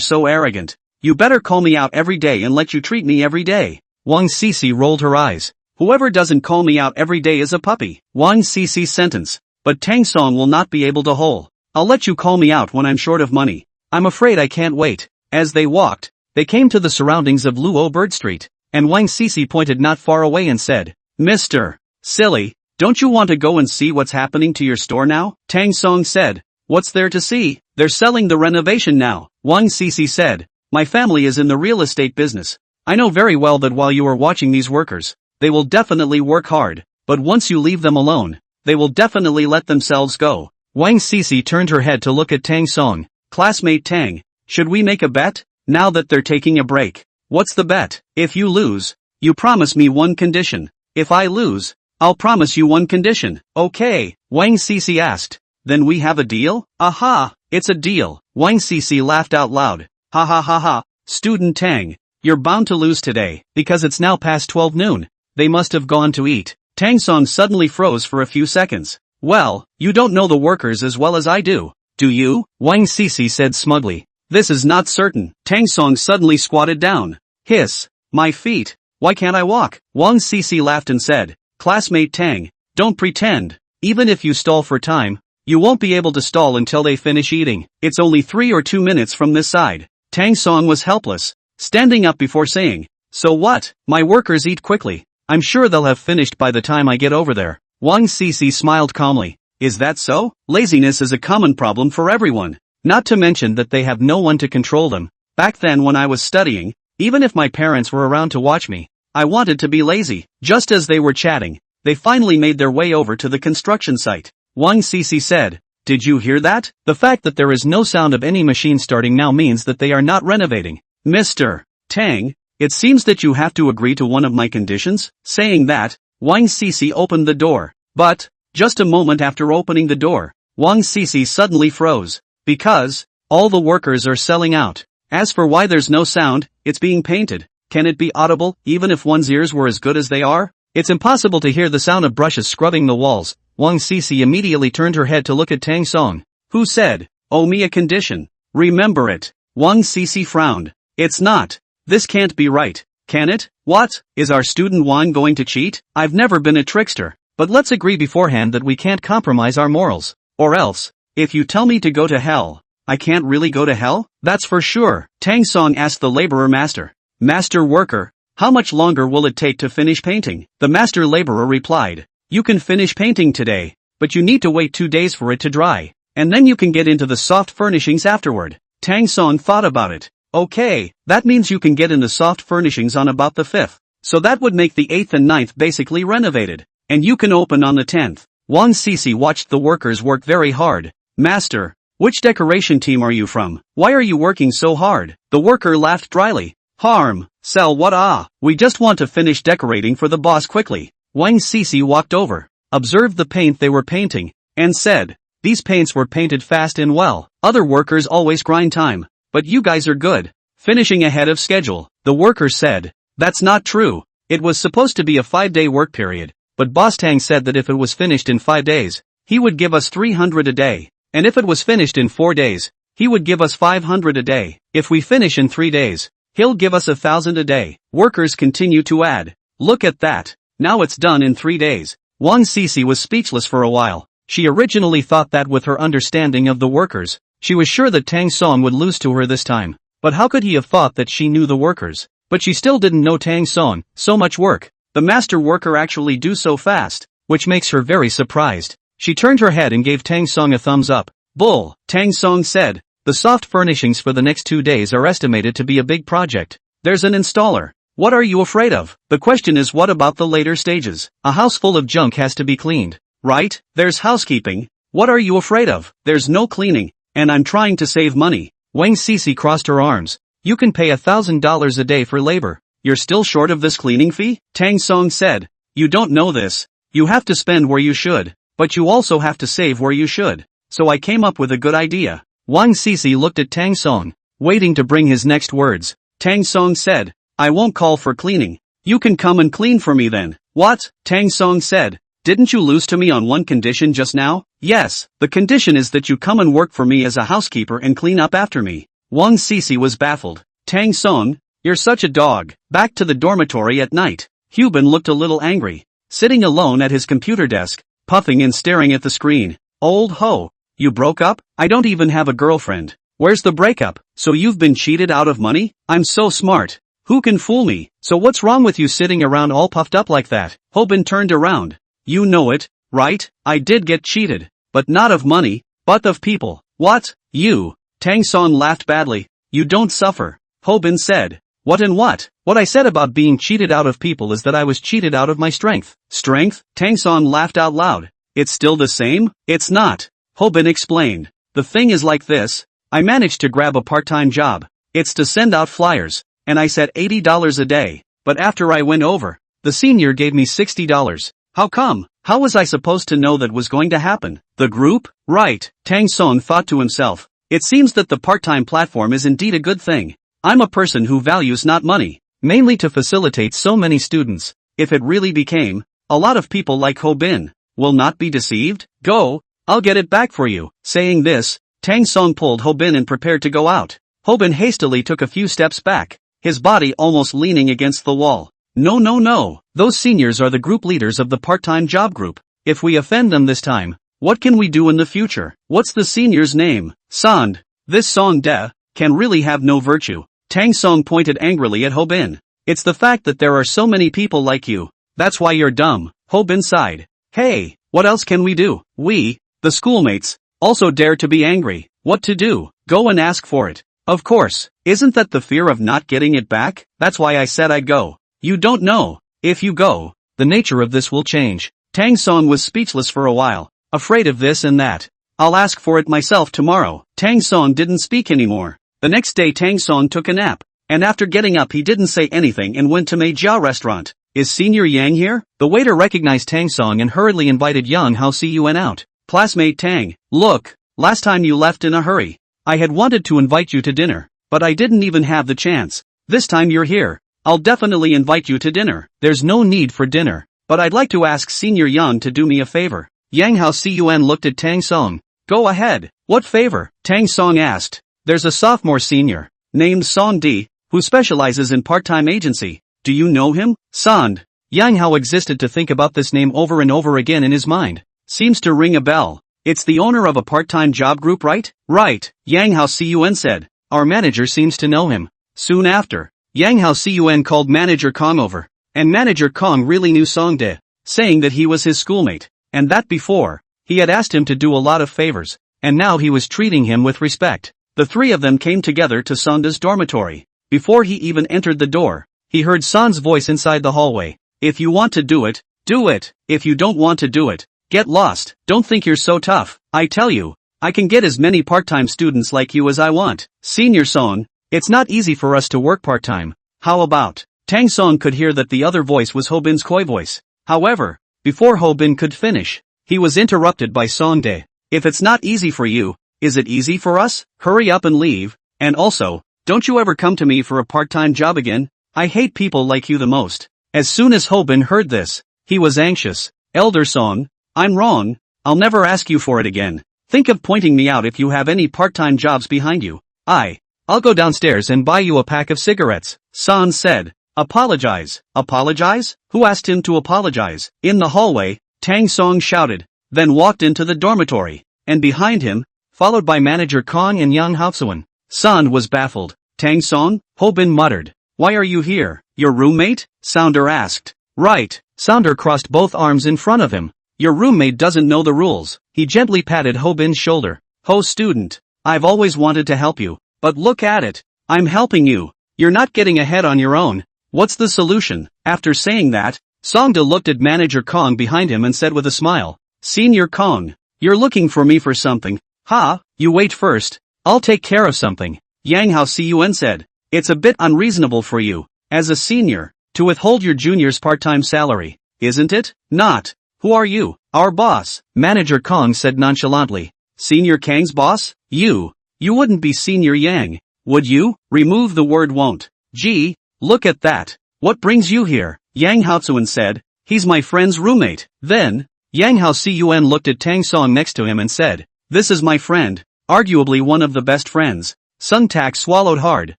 so arrogant. You better call me out every day and let you treat me every day. Wang Cici rolled her eyes. Whoever doesn't call me out every day is a puppy. Wang Cici's sentence. But Tang Song will not be able to hold. I'll let you call me out when I'm short of money. I'm afraid I can't wait. As they walked, they came to the surroundings of Luo Bird Street, and Wang Cici pointed not far away and said, Mr. Silly, don't you want to go and see what's happening to your store now? Tang Song said. What's there to see? They're selling the renovation now. Wang Cici said. My family is in the real estate business. I know very well that while you are watching these workers, they will definitely work hard, but once you leave them alone, they will definitely let themselves go. Wang Cici turned her head to look at Tang Song. Classmate Tang, should we make a bet? Now that they're taking a break. What's the bet? If you lose, you promise me one condition. If I lose, I'll promise you one condition. Okay, Wang Cici asked. Then we have a deal? Aha, it's a deal. Wang Cici laughed out loud. Ha ha ha ha. Student Tang, you're bound to lose today, because it's now past 12 noon. They must have gone to eat. Tang Song suddenly froze for a few seconds. Well, you don't know the workers as well as I do. Do you? Wang Cici said smugly. This is not certain. Tang Song suddenly squatted down. Hiss. My feet. Why can't I walk? Wang Cici laughed and said. Classmate Tang, don't pretend. Even if you stall for time, you won't be able to stall until they finish eating. It's only 3 or 2 minutes from this side. Tang Song was helpless, standing up before saying, So what? My workers eat quickly. I'm sure they'll have finished by the time I get over there. Wang Cici smiled calmly. Is that so? Laziness is a common problem for everyone. Not to mention that they have no one to control them. Back then when I was studying, even if my parents were around to watch me, I wanted to be lazy. Just as they were chatting, they finally made their way over to the construction site. Wang Cici said, Did you hear that? The fact that there is no sound of any machine starting now means that they are not renovating. Mr. Tang, it seems that you have to agree to one of my conditions. Saying that, Wang Cici opened the door. But, just a moment after opening the door, Wang Cici suddenly froze. Because, all the workers are selling out. As for why there's no sound, it's being painted. Can it be audible, even if one's ears were as good as they are? It's impossible to hear the sound of brushes scrubbing the walls. Wang Cici immediately turned her head to look at Tang Song, who said, Owe me a condition. Remember it. Wang Cici frowned. It's not. This can't be right. Can it? What? Is our student Wang going to cheat? I've never been a trickster. But let's agree beforehand that we can't compromise our morals. Or else, if you tell me to go to hell, I can't really go to hell? That's for sure. Tang Song asked the laborer master. Master worker, how much longer will it take to finish painting? The master laborer replied. You can finish painting today, but you need to wait 2 days for it to dry, and then you can get into the soft furnishings afterward. Tang Song thought about it. Okay, that means you can get in the soft furnishings on about the 5th. So that would make the 8th and 9th basically renovated. And you can open on the 10th. Wang Sisi watched the workers work very hard. Master, which decoration team are you from? Why are you working so hard? The worker laughed dryly. Harm, sell what we just want to finish decorating for the boss quickly. Wang Sisi walked over, observed the paint they were painting, and said, these paints were painted fast and well. Other workers always grind time. But you guys are good. Finishing ahead of schedule. The worker said, that's not true. It was supposed to be a 5-day work period, but Boss Tang said that if it was finished in 5 days, he would give us 300 a day. And if it was finished in 4 days, he would give us 500 a day. If we finish in 3 days, he'll give us 1,000 a day. Workers continue to add. Look at that. Now it's done in 3 days. Wang Sisi was speechless for a while. She originally thought that with her understanding of the workers, she was sure that Tang Song would lose to her this time. But how could he have thought that she knew the workers? But she still didn't know Tang Song. So much work. The master worker actually do so fast, which makes her very surprised. She turned her head and gave Tang Song a thumbs up. Bull, Tang Song said. The soft furnishings for the next 2 days are estimated to be a big project. There's an installer. What are you afraid of? The question is, what about the later stages? A house full of junk has to be cleaned, right? There's housekeeping. What are you afraid of? There's no cleaning. And I'm trying to save money. Wang Sisi crossed her arms. You can pay $1,000 a day for labor. You're still short of this cleaning fee? Tang Song said. You don't know this. You have to spend where you should. But you also have to save where you should. So I came up with a good idea. Wang Sisi looked at Tang Song, waiting to bring his next words. Tang Song said, I won't call for cleaning. You can come and clean for me then. What? Tang Song said. Didn't you lose to me on one condition just now? Yes, the condition is that you come and work for me as a housekeeper and clean up after me. Wang Sisi was baffled. Tang Song, you're such a dog. Back to the dormitory at night. Hubin looked a little angry, sitting alone at his computer desk, puffing and staring at the screen. Old ho, you broke up? I don't even have a girlfriend. Where's the breakup? So you've been cheated out of money? I'm so smart. Who can fool me? So what's wrong with you sitting around all puffed up like that? Hobin turned around. You know it, right? I did get cheated. But not of money, but of people. What? You? Tang Song laughed badly. You don't suffer. Hobin said. What and what? What I said about being cheated out of people is that I was cheated out of my strength. Strength? Tang Song laughed out loud. It's still the same? It's not. Hobin explained. The thing is like this. I managed to grab a part-time job. It's to send out flyers. And I said $80 a day. But after I went over, the senior gave me $60. How come? How was I supposed to know that was going to happen? The group? Right. Tang Song thought to himself. It seems that the part-time platform is indeed a good thing. I'm a person who values not money, mainly to facilitate so many students. If it really became, a lot of people like Hobin, will not be deceived? Go, I'll get it back for you. Saying this, Tang Song pulled Hobin and prepared to go out. Hobin hastily took a few steps back, his body almost leaning against the wall. No no no, those seniors are the group leaders of the part-time job group. If we offend them this time, what can we do in the future? What's the senior's name? Sand. This Song De, can really have no virtue. Tang Song pointed angrily at Hobin. It's the fact that there are so many people like you. That's why you're dumb. Hobin sighed. Hey, what else can we do? We, the schoolmates, also dare to be angry. What to do? Go and ask for it. Of course, isn't that the fear of not getting it back? That's why I said I'd go. You don't know. If you go, the nature of this will change. Tang Song was speechless for a while, afraid of this and that. I'll ask for it myself tomorrow. Tang Song didn't speak anymore. The next day Tang Song took a nap, and after getting up he didn't say anything and went to Mei Jiao restaurant. Is Senior Yang here? The waiter recognized Tang Song and hurriedly invited Yang Hao Cun out. Classmate Tang, look, last time you left in a hurry. I had wanted to invite you to dinner, but I didn't even have the chance. This time you're here. I'll definitely invite you to dinner. There's no need for dinner, but I'd like to ask Senior Yang to do me a favor. Yang Hao Cun looked at Tang Song. Go ahead. What favor? Tang Song asked. There's a sophomore senior, named Song Di, who specializes in part-time agency. Do you know him? Sand. Yang Hao existed to think about this name over and over again in his mind. Seems to ring a bell. It's the owner of a part-time job group, right? Right, Yang Hao Cun said. Our manager seems to know him. Soon after, Yang Hao Cun called Manager Kong over, and Manager Kong really knew Song De, saying that he was his schoolmate, and that before, he had asked him to do a lot of favors, and now he was treating him with respect. The three of them came together to Sonda's dormitory. Before he even entered the door, he heard Son's voice inside the hallway. If you want to do it, do it. If you don't want to do it, get lost. Don't think you're so tough. I tell you, I can get as many part-time students like you as I want. Senior Song, it's not easy for us to work part-time. How about? Tang Song could hear that the other voice was Ho Bin's coy voice. However, before Ho Bin could finish, he was interrupted by Song Dae. If it's not easy for you, is it easy for us? Hurry up and leave. And also, don't you ever come to me for a part-time job again? I hate people like you the most. As soon as Ho Bin heard this, he was anxious. Elder Song, I'm wrong. I'll never ask you for it again. Think of pointing me out if you have any part-time jobs behind you. I'll go downstairs and buy you a pack of cigarettes. San said. Apologize. Apologize? Who asked him to apologize? In the hallway, Tang Song shouted, then walked into the dormitory. And behind him, followed by manager Kong and Yang Haosuan. San was baffled. Tang Song? Ho Bin muttered. Why are you here? Your roommate? Sounder asked. Right. Sounder crossed both arms in front of him. Your roommate doesn't know the rules. He gently patted Ho Bin's shoulder. Ho student, I've always wanted to help you, but look at it. I'm helping you. You're not getting ahead on your own. What's the solution? After saying that, Songda looked at manager Kong behind him and said with a smile, Senior Kong, you're looking for me for something. Ha, you wait first. I'll take care of something. Yang Hao Cun said, it's a bit unreasonable for you, as a senior, to withhold your junior's part-time salary, isn't it? Not. Who are you? Our boss, manager Kong said nonchalantly. Senior Kang's boss? You wouldn't be Senior Yang, would you? Remove the word won't. Gee, look at that. What brings you here? Yang Haosuan said, he's my friend's roommate. Then, Yang Hao Cun looked at Tang Song next to him and said, this is my friend, arguably one of the best friends. Sung Tak swallowed hard,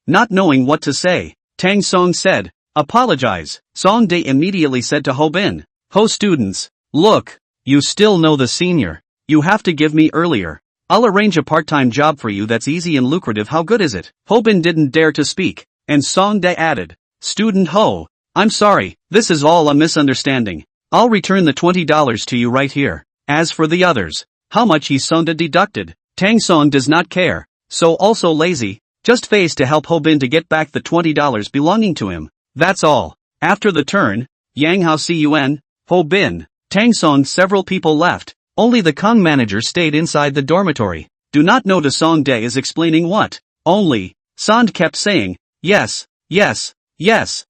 not knowing what to say. Tang Song said, apologize. Song Dae immediately said to Ho Bin, Ho students, look, you still know the senior. You have to give me earlier. I'll arrange a part-time job for you that's easy and lucrative. How good is it? Ho Bin didn't dare to speak, and Song Dae added, Student Ho, I'm sorry, this is all a misunderstanding. I'll return the $20 to you right here. As for the others, how much he Songda deducted. Tang Song does not care, so also lazy, just phased to help Ho Bin to get back the $20 belonging to him. That's all. After the turn, Yang Hao Cun, Ho Bin, Tang Song several people left. Only the Kong manager stayed inside the dormitory. Do not know to Song Dae is explaining what. Only, Sond kept saying, yes,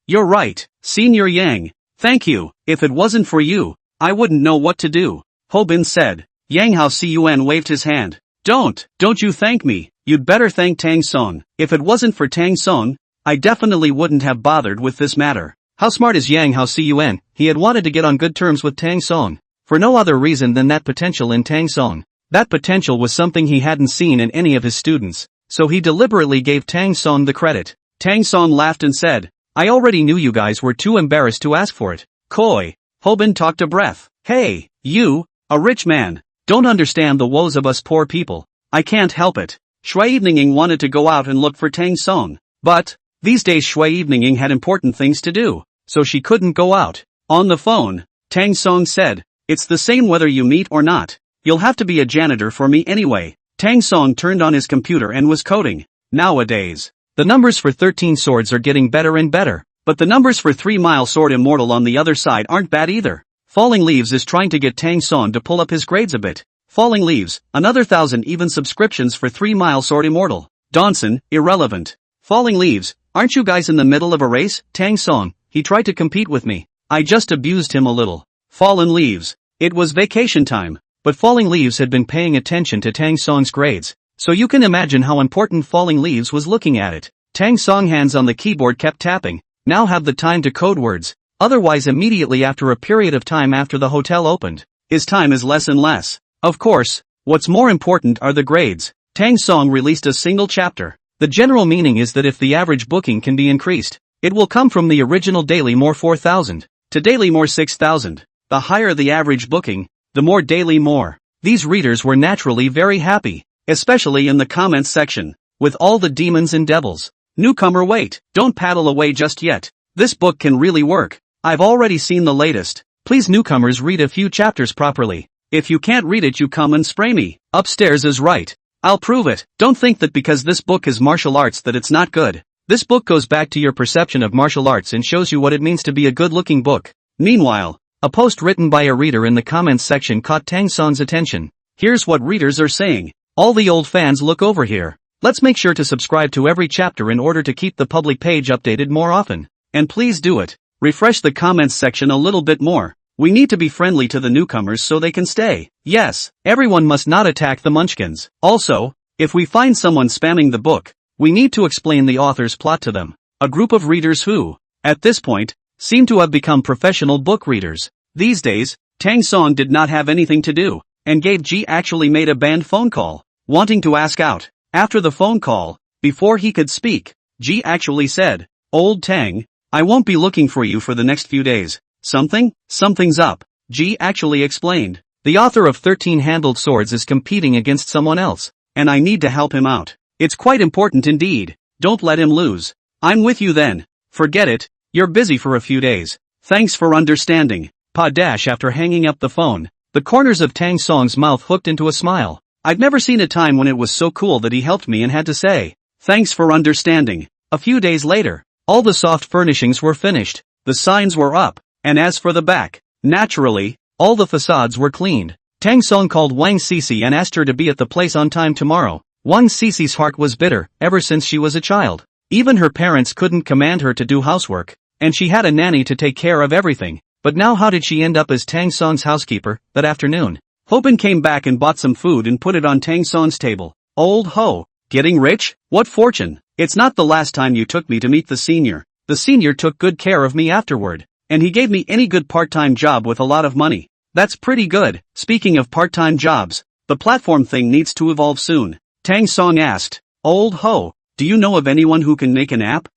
you're right, Senior Yang. Thank you. If it wasn't for you, I wouldn't know what to do. Ho Bin said. Yang Hao Cun waved his hand. Don't you thank me. You'd better thank Tang Song. If it wasn't for Tang Song, I definitely wouldn't have bothered with this matter. How smart is Yang Hao Cun? He had wanted to get on good terms with Tang Song, for no other reason than that potential in Tang Song. That potential was something he hadn't seen in any of his students, so he deliberately gave Tang Song the credit. Tang Song laughed and said, I already knew you guys were too embarrassed to ask for it. Koi. Ho Bin talked a breath. Hey, you, a rich man, don't understand the woes of us poor people. I can't help it. Shui Evening wanted to go out and look for Tang Song, but these days Shui Evening had important things to do, so she couldn't go out. On the phone, Tang Song said, it's the same whether you meet or not. You'll have to be a janitor for me anyway. Tang Song turned on his computer and was coding. Nowadays, the numbers for 13 swords are getting better and better, but the numbers for 3 Mile Sword Immortal on the other side aren't bad either. Falling Leaves is trying to get Tang Song to pull up his grades a bit. Falling Leaves, another 1,000 even subscriptions for 3 Mile Sword Immortal. Donson, irrelevant. Falling Leaves, aren't you guys in the middle of a race? Tang Song, he tried to compete with me. I just abused him a little. Fallen Leaves. It was vacation time, but Falling Leaves had been paying attention to Tang Song's grades, so you can imagine how important Falling Leaves was looking at it. Tang Song hands on the keyboard kept tapping. Now have the time to code words. Otherwise immediately after a period of time after the hotel opened, his time is less and less. Of course, what's more important are the grades. Tang Song released a single chapter. The general meaning is that if the average booking can be increased, it will come from the original daily more 4,000 to daily more 6,000. The higher the average booking, the more daily more. These readers were naturally very happy, especially in the comments section, with all the demons and devils. Newcomer, wait, don't paddle away just yet. This book can really work. I've already seen the latest. Please newcomers read a few chapters properly. If you can't read it you come and spray me. Upstairs is right. I'll prove it. Don't think that because this book is martial arts that it's not good. This book goes back to your perception of martial arts and shows you what it means to be a good-looking book. Meanwhile, a post written by a reader in the comments section caught Tang Song's attention. Here's what readers are saying. All the old fans, look over here. Let's make sure to subscribe to every chapter in order to keep the public page updated more often. And please do it. Refresh the comments section a little bit more. We need to be friendly to the newcomers so they can stay. Yes, everyone must not attack the munchkins. Also, if we find someone spamming the book, we need to explain the author's plot to them. A group of readers who, at this point, seem to have become professional book readers. These days, Tang Song did not have anything to do, and Ji actually made a banned phone call, wanting to ask out. After the phone call, before he could speak, Ji actually said, "Old Tang, I won't be looking for you for the next few days. Something's up." Ji actually explained. The author of 13-Handled Swords is competing against someone else, and I need to help him out. It's quite important indeed. Don't let him lose. I'm with you then. Forget it, you're busy for a few days. Thanks for understanding. After hanging up the phone, the corners of Tang Song's mouth hooked into a smile. I've never seen a time when it was so cool that he helped me and had to say, "Thanks for understanding." A few days later, all the soft furnishings were finished, the signs were up, and as for the back, naturally, all the facades were cleaned. Tang Song called Wang Cece and asked her to be at the place on time tomorrow. Wang Cece's heart was bitter, ever since she was a child. Even her parents couldn't command her to do housework, and she had a nanny to take care of everything. But now how did she end up as Tang Song's housekeeper? That afternoon, Hobin came back and bought some food and put it on Tang Song's table. Old Ho, getting rich? What fortune? It's not the last time you took me to meet the senior. The senior took good care of me afterward, and he gave me any good part-time job with a lot of money. That's pretty good. Speaking of part-time jobs, the platform thing needs to evolve soon. Tang Song asked, "Old Ho, do you know of anyone who can make an app?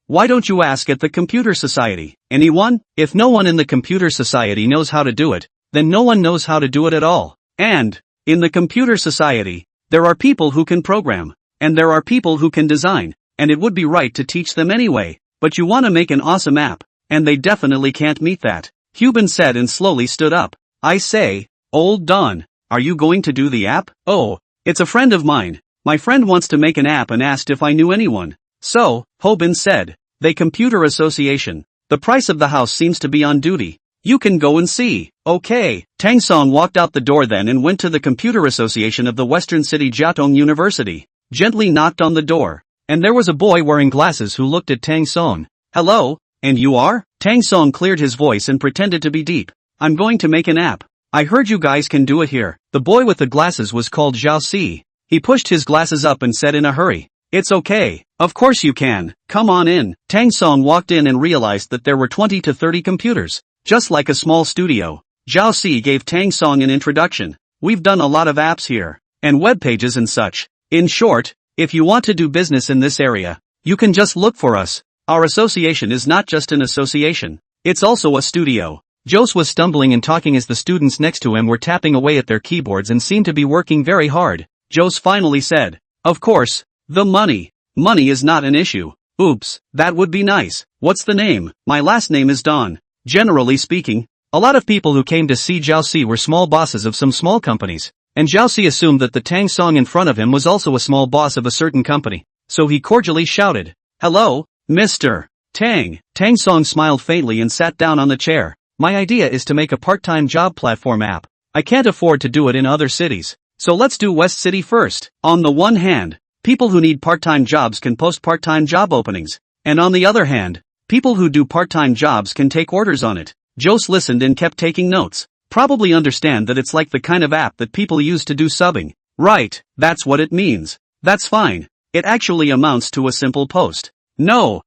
Why don't you ask at the Computer Society? Anyone? If no one in the Computer Society knows how to do it, then no one knows how to do it at all. And, in the Computer Society, there are people who can program, and there are people who can design, and it would be right to teach them anyway. But you want to make an awesome app, and they definitely can't meet that." Hubin said and slowly stood up. "I say, Old Don, are you going to do the app?" "Oh, it's a friend of mine. My friend wants to make an app and asked if I knew anyone." "So," Hobin said, "the Computer Association. The price of the house seems to be on duty. You can go and see." "Okay." Tang Song walked out the door then and went to the Computer Association of the Western City Jiaotong University, gently knocked on the door, and there was a boy wearing glasses who looked at Tang Song. "Hello, and you are?" Tang Song cleared his voice and pretended to be deep. "I'm going to make an app. I heard you guys can do it here." The boy with the glasses was called Zhao Si. He pushed his glasses up and said in a hurry, "It's okay. Of course you can. Come on in." Tang Song walked in and realized that there were 20 to 30 computers, just like a small studio. Zhao Si gave Tang Song an introduction. "We've done a lot of apps here, and web pages and such. In short, if you want to do business in this area, you can just look for us. Our association is not just an association, it's also a studio." Jose was stumbling and talking as the students next to him were tapping away at their keyboards and seemed to be working very hard. Jose finally said, "Of course, the money. Money is not an issue." "Oops, that would be nice. What's the name?" "My last name is Don." Generally speaking, a lot of people who came to see Zhao Si were small bosses of some small companies, and Zhao Si assumed that the Tang Song in front of him was also a small boss of a certain company, so he cordially shouted, "Hello, Mr. Tang." Tang Song smiled faintly and sat down on the chair. "My idea is to make a part-time job platform app. I can't afford to do it in other cities, so let's do West City first. On the one hand, people who need part-time jobs can post part-time job openings, and on the other hand, people who do part-time jobs can take orders on it." Jose listened and kept taking notes. "Probably understand that it's like the kind of app that people use to do subbing." "Right, that's what it means." "That's fine. It actually amounts to a simple post." No,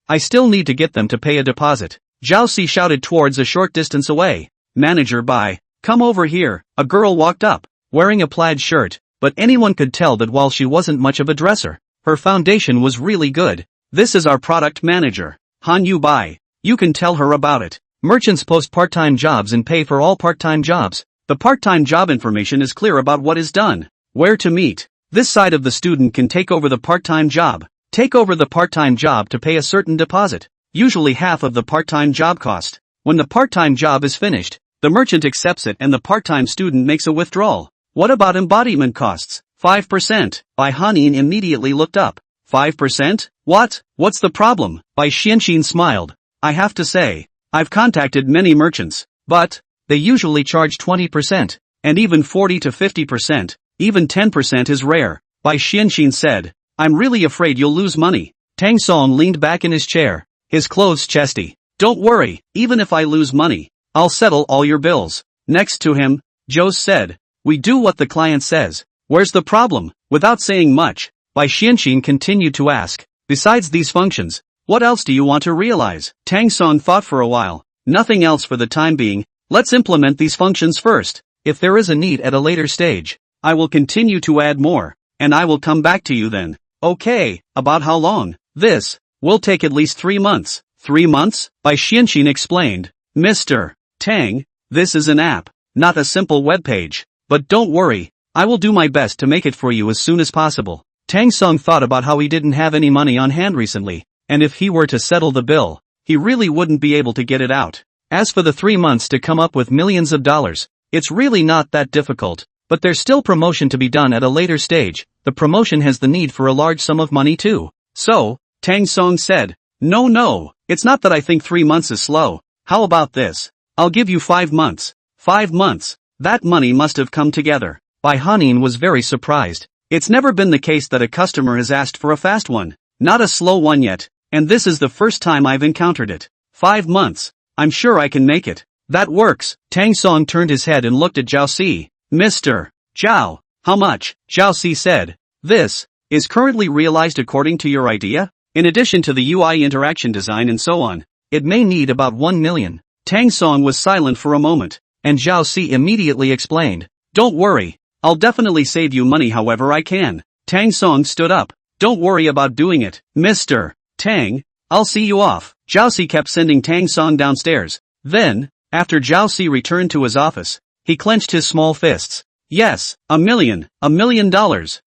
I still need to get them to pay a deposit." Zhao Si shouted towards a short distance away. "Manager Bai, come over here." A girl walked up, wearing a plaid shirt, but anyone could tell that while she wasn't much of a dresser, her foundation was really good. "This is our product manager, Han Yu Bai. You can tell her about it. Merchants post part-time jobs and pay for all part-time jobs. The part-time job information is clear about what is done, where to meet. This side of the student can take over the part-time job. Take over the part-time job to pay a certain deposit, usually half of the part-time job cost. When the part-time job is finished, the merchant accepts it and the part-time student makes a withdrawal. What about embodiment costs? 5%. Bai Hanin immediately looked up. 5%? What? What's the problem? Bai Xianxin smiled. I have to say, I've contacted many merchants, but they usually charge 20%, and even 40 to 50%, even 10% is rare. Bai Xianxin said, I'm really afraid you'll lose money. Tang Song leaned back in his chair, his clothes chesty. Don't worry, even if I lose money, I'll settle all your bills. Next to him, Joe said, we do what the client says. Where's the problem? Without saying much, Bai Xianxin continued to ask, besides these functions, what else do you want to realize? Tang Song thought for a while. Nothing else for the time being. Let's implement these functions first. If there is a need at a later stage, I will continue to add more, and I will come back to you then. Okay, about how long? This will take at least 3 months. 3 months? Bai Xianxin explained. Mr. Tang, this is an app, not a simple web page. But don't worry, I will do my best to make it for you as soon as possible. Tang Song thought about how he didn't have any money on hand recently, and if he were to settle the bill, he really wouldn't be able to get it out. As for the 3 months to come up with millions of dollars, it's really not that difficult, but there's still promotion to be done at a later stage. The promotion has the need for a large sum of money too. So, Tang Song said, no, it's not that I think 3 months is slow. How about this? I'll give you 5 months. 5 months. That money must have come together. Bai Hanin was very surprised. It's never been the case that a customer has asked for a fast one. Not a slow one yet, and this is the first time I've encountered it. 5 months. I'm sure I can make it. That works. Tang Song turned his head and looked at Zhao Si. Mr. Zhao, how much? Zhao Si said. This is currently realized according to your idea? In addition to the UI interaction design and so on, it may need about 1 million. Tang Song was silent for a moment, and Zhao Si immediately explained. Don't worry, I'll definitely save you money however I can. Tang Song stood up. Don't worry about doing it, Mr. Tang, I'll see you off. Zhao Si kept sending Tang Song downstairs. Then, after Zhao Si returned to his office, he clenched his small fists. Yes, $1 million. $1 million.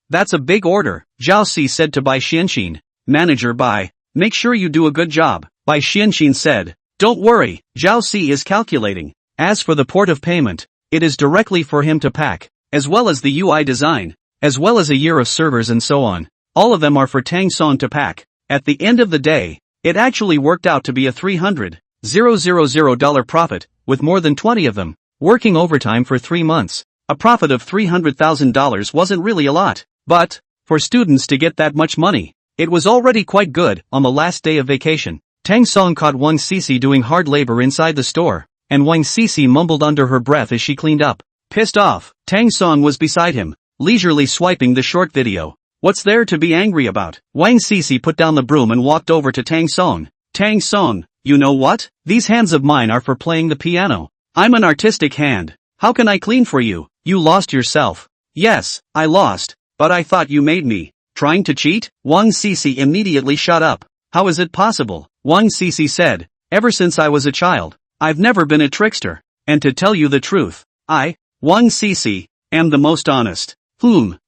That's a big order, Zhao Si said to Bai Xianxin. Manager Bai, make sure you do a good job. Bai Xianxin said. Don't worry, Zhao Si is calculating. As for the port of payment, it is directly for him to pack, as well as the UI design, as well as a year of servers and so on. All of them are for Tang Song to pack. At the end of the day, it actually worked out to be a $300,000 profit, with more than 20 of them, working overtime for 3 months. A profit of $300,000 wasn't really a lot, but, for students to get that much money, it was already quite good. On the last day of vacation, Tang Song caught Wang Sisi doing hard labor inside the store, and Wang Sisi mumbled under her breath as she cleaned up. Pissed off, Tang Song was beside him, leisurely swiping the short video. What's there to be angry about? Wang Sisi put down the broom and walked over to Tang Song. Tang Song, you know what? These hands of mine are for playing the piano. I'm an artistic hand. How can I clean for you? You lost yourself. Yes, I lost, but I thought you made me. Trying to cheat? Wang Sisi immediately shut up. How is it possible? Wang Sisi said, ever since I was a child, I've never been a trickster. And to tell you the truth, I, Wang Sisi, am the most honest.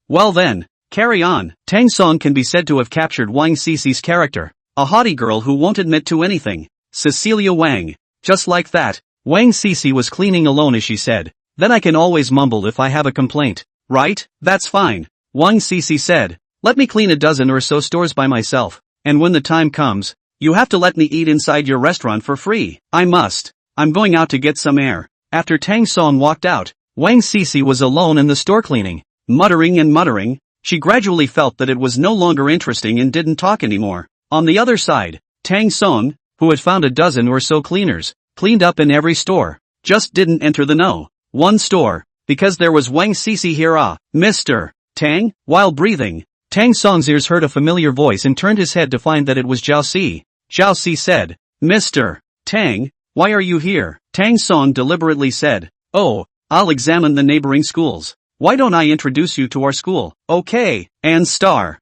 Well then, carry on. Tang Song can be said to have captured Wang Sisi's character, a haughty girl who won't admit to anything. Cecilia Wang. Just like that, Wang Sisi was cleaning alone as she said. Then I can always mumble if I have a complaint. Right? That's fine. Wang Sisi said. Let me clean a dozen or so stores by myself, and when the time comes, you have to let me eat inside your restaurant for free. I must. I'm going out to get some air. After Tang Song walked out, Wang Sisi was alone in the store cleaning. Muttering and muttering, she gradually felt that it was no longer interesting and didn't talk anymore. On the other side, Tang Song, who had found a dozen or so cleaners, cleaned up in every store, just didn't enter the one store, because there was Wang Sisi here. Mr. Tang? While breathing, Tang Song's ears heard a familiar voice and turned his head to find that it was Zhao Si. Zhao Si said, Mr. Tang, why are you here? Tang Song deliberately said, oh, I'll examine the neighboring schools. Why don't I introduce you to our school? Okay, and %.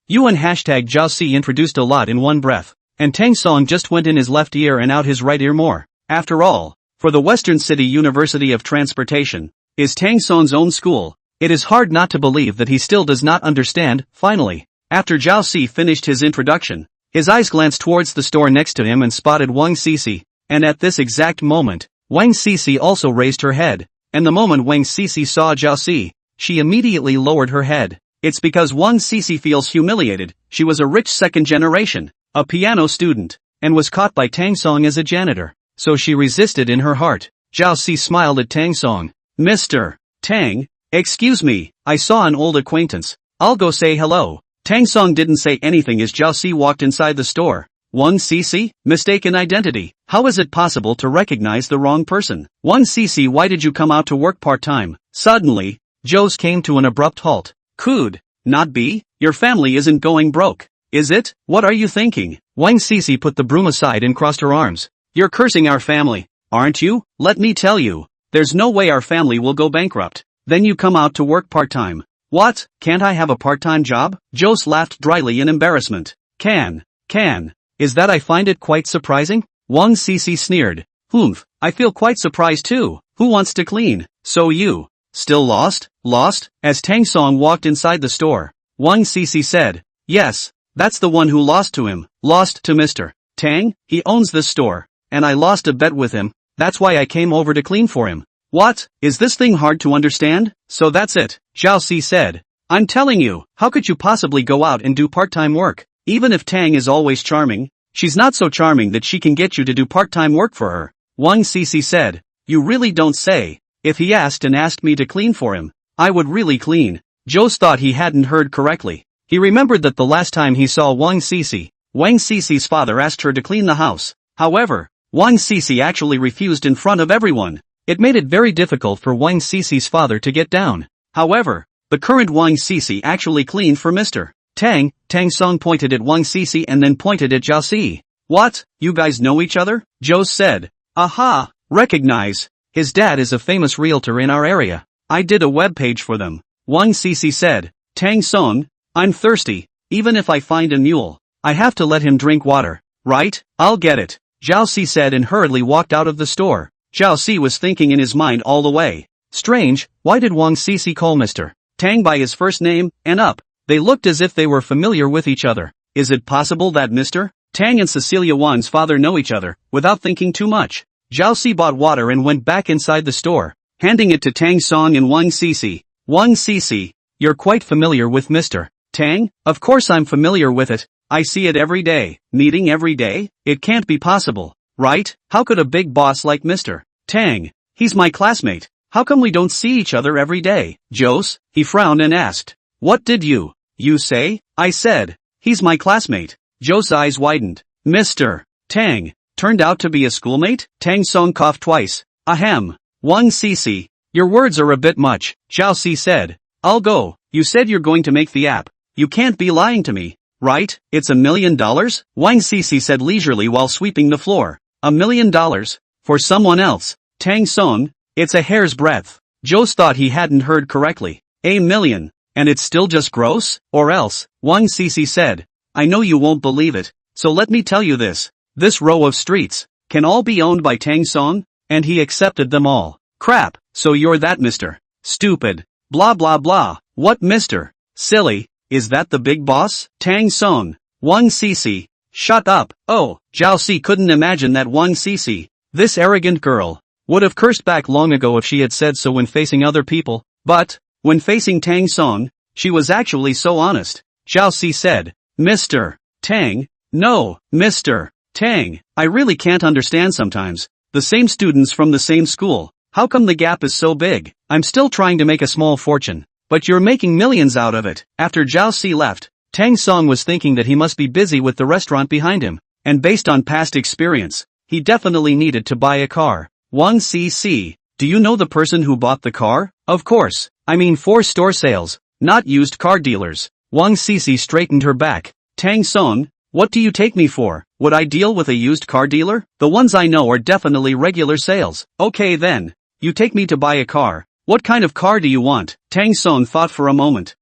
You and Zhao Si introduced a lot in one breath, and Tang Song just went in his left ear and out his right ear more. After all, for the Western City University of Transportation, is Tang Song's own school. It is hard not to believe that he still does not understand. Finally, after Zhao Si finished his introduction, his eyes glanced towards the store next to him and spotted Wang Sisi, and at this exact moment, Wang Sisi also raised her head. and the moment Wang Sisi saw Zhao Si, she immediately lowered her head. It's because Wang Sisi feels humiliated. She was a rich second generation, a piano student, and was caught by Tang Song as a janitor, so she resisted in her heart. Zhao Si smiled at Tang Song. Mr. Tang, excuse me, I saw an old acquaintance. I'll go say hello. Tang Song didn't say anything as Zhao Si walked inside the store. Wang Sisi, mistaken identity. How is it possible to recognize the wrong person? Wang Sisi, why did you come out to work part-time? Suddenly, Zhou's came to an abrupt halt. Could not be. Your family isn't going broke, is it? What are you thinking? Wang Sisi put the broom aside and crossed her arms. You're cursing our family, aren't you? Let me tell you, there's no way our family will go bankrupt. Then you come out to work part-time. What? Can't I have a part-time job? Jose laughed dryly in embarrassment. Can. Is that I find it quite surprising? Wang Sisi sneered. Humph, I feel quite surprised too. Who wants to clean? So you. Still lost? Lost? As Tang Song walked inside the store, Wang Sisi said, yes, that's the one who lost to him. Lost to Mr. Tang? He owns this store, and I lost a bet with him, that's why I came over to clean for him. What? Is this thing hard to understand? So that's it, Zhao Si said. I'm telling you, how could you possibly go out and do part-time work? Even if Tang is always charming, she's not so charming that she can get you to do part-time work for her. Wang Sisi said, you really don't say. If he asked me to clean for him, I would really clean. Jose thought he hadn't heard correctly. He remembered that the last time he saw Wang Sisi's father asked her to clean the house. However, Wang Sisi actually refused in front of everyone. It made it very difficult for Wang Sisi's father to get down. However, the current Wang Sisi actually cleaned for Mr. Tang. Tang Song pointed at Wang Sisi and then pointed at Zhao Si. What? You guys know each other? Jose said. Aha, recognize. His dad is a famous realtor in our area. I did a web page for them. Wang Sisi said. Tang Song, I'm thirsty. Even if I find a mule, I have to let him drink water, right? I'll get it. Zhao Si said and hurriedly walked out of the store. Zhao Si was thinking in his mind all the way. Strange, why did Wang Sisi call Mr. Tang by his first name, and up? They looked as if they were familiar with each other. Is it possible that Mr. Tang and Cecilia Wang's father know each other? Without thinking too much, Zhao Si bought water and went back inside the store, handing it to Tang Song and Wang Sisi. Wang Sisi, you're quite familiar with Mr. Tang? Of course I'm familiar with it. I see it every day. Meeting every day? It can't be possible, right? How could a big boss like Mr. Tang? He's my classmate. How come we don't see each other every day? Jose, he frowned and asked. What did you say? I said, he's my classmate. Jose's eyes widened. Mr. Tang turned out to be a schoolmate? Tang Song coughed twice. Ahem. Wang Sisi, your words are a bit much, Zhao Si said. I'll go. You said you're going to make the app. You can't be lying to me, right? It's $1 million? Wang Sisi said leisurely while sweeping the floor. $1 million? For someone else. Tang Song, it's a hair's breadth. Jose thought he hadn't heard correctly. $1 million. And it's still just gross? Or else, Wang Sisi said. I know you won't believe it, so let me tell you this. This row of streets can all be owned by Tang Song, and he accepted them all. Crap, so you're that Mr. Stupid. Blah blah blah. What Mr. Silly? Is that the big boss? Tang Song. Wang Sisi. Shut up. Oh, Zhao Si couldn't imagine that Wang Sisi, this arrogant girl, would have cursed back long ago if she had said so when facing other people, but, when facing Tang Song, she was actually so honest. Zhao Si said, Mr. Tang? No, Mr. Tang, I really can't understand sometimes. The same students from the same school. How come the gap is so big? I'm still trying to make a small fortune, but you're making millions out of it. After Zhao Si left, Tang Song was thinking that he must be busy with the restaurant behind him, and based on past experience, he definitely needed to buy a car. Wang Sisi, do you know the person who bought the car? Of course, I mean for store sales, not used car dealers. Wang Sisi straightened her back. Tang Song, what do you take me for? Would I deal with a used car dealer? The ones I know are definitely regular sales. Okay then. You take me to buy a car. What kind of car do you want? Tang Song thought for a moment.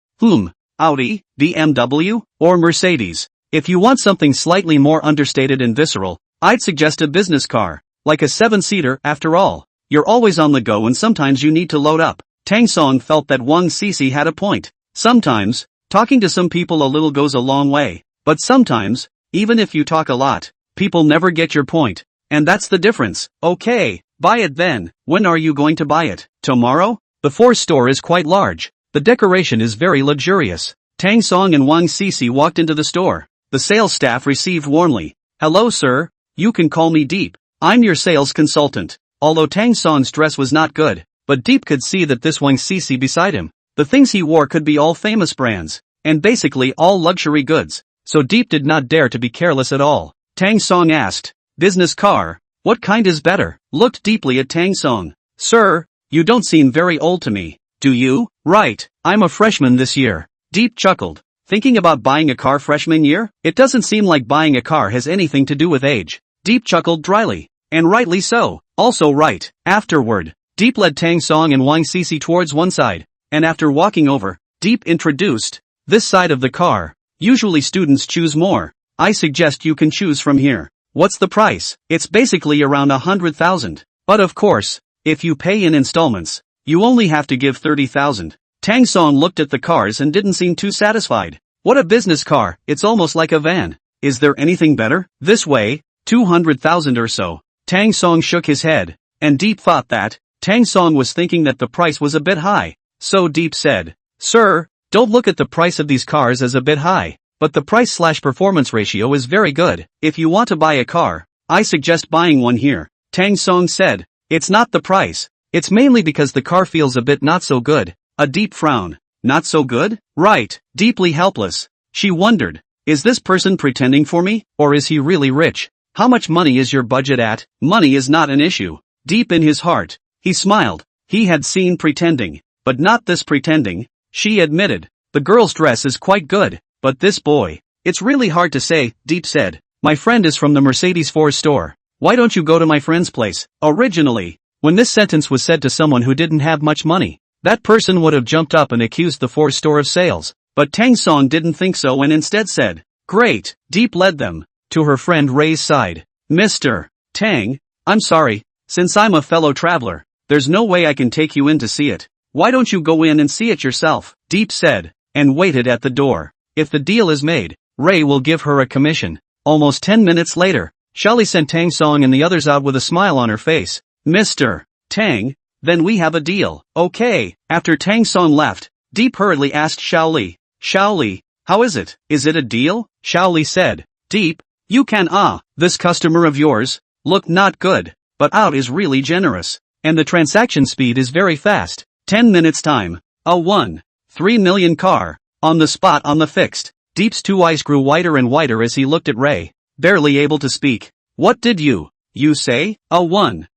Audi, BMW, or Mercedes. If you want something slightly more understated and visceral, I'd suggest a business car. Like a 7-seater, after all. You're always on the go and sometimes you need to load up. Tang Song felt that Wang Sisi had a point. Sometimes, talking to some people a little goes a long way. But sometimes, even if you talk a lot, people never get your point. And that's the difference. Okay, Buy it then. When are you going to buy it? Tomorrow? The Force store is quite large. The decoration is very luxurious. Tang Song and Wang Sisi walked into the store. The sales staff received warmly. Hello sir, you can call me Deep. I'm your sales consultant. Although Tang Song's dress was not good, but Deep could see that this Wang Sisi beside him, the things he wore could be all famous brands, and basically all luxury goods, so Deep did not dare to be careless at all. Tang Song asked, business car, what kind is better? Looked deeply at Tang Song. Sir, you don't seem very old to me, do you? Right, I'm a freshman this year. Deep chuckled. Thinking about buying a car freshman year? It doesn't seem like buying a car has anything to do with age. Deep chuckled dryly. And rightly so. Also right. Afterward, Deep led Tang Song and Wang Sisi towards one side, and after walking over, Deep introduced, this side of the car. Usually students choose more. I suggest you can choose from here. What's the price? It's basically around 100,000. But of course, if you pay in installments, you only have to give 30,000. Tang Song looked at the cars and didn't seem too satisfied. What a business car, it's almost like a van. Is there anything better? This way, 200,000 or so. Tang Song shook his head, and Deep thought that, Tang Song was thinking that the price was a bit high. So Deep said, Sir, don't look at the price of these cars as a bit high, but the price/performance ratio is very good. If you want to buy a car, I suggest buying one here. Tang Song said, it's not the price, it's mainly because the car feels a bit not so good. A deep frown. Not so good? Right, deeply helpless. She wondered, is this person pretending for me, or is he really rich? How much money is your budget at? Money is not an issue. Deep in his heart, he smiled. He had seen pretending, but not this pretending. She admitted, the girl's dress is quite good, but this boy, it's really hard to say, Deep said. My friend is from the Mercedes Force store. Why don't you go to my friend's place? Originally, when this sentence was said to someone who didn't have much money, that person would have jumped up and accused the Force store of sales. But Tang Song didn't think so and instead said, great. Deep led them to her friend Ray's side. Mr. Tang, I'm sorry, since I'm a fellow traveler, there's no way I can take you in to see it. Why don't you go in and see it yourself? Deep said, and waited at the door. If the deal is made, Ray will give her a commission. Almost 10 minutes later, Shali sent Tang Song and the others out with a smile on her face. Mr. Tang, then we have a deal. Okay. After Tang Song left, Deep hurriedly asked Xiaoli, how is it? Is it a deal? Xiaoli said, Deep, you can this customer of yours, look not good, but out is really generous, and the transaction speed is very fast. 10 minutes time. A 3 million car, on the spot on the fixed. Deep's two eyes grew wider and wider as he looked at Ray, barely able to speak. What did you say? A $3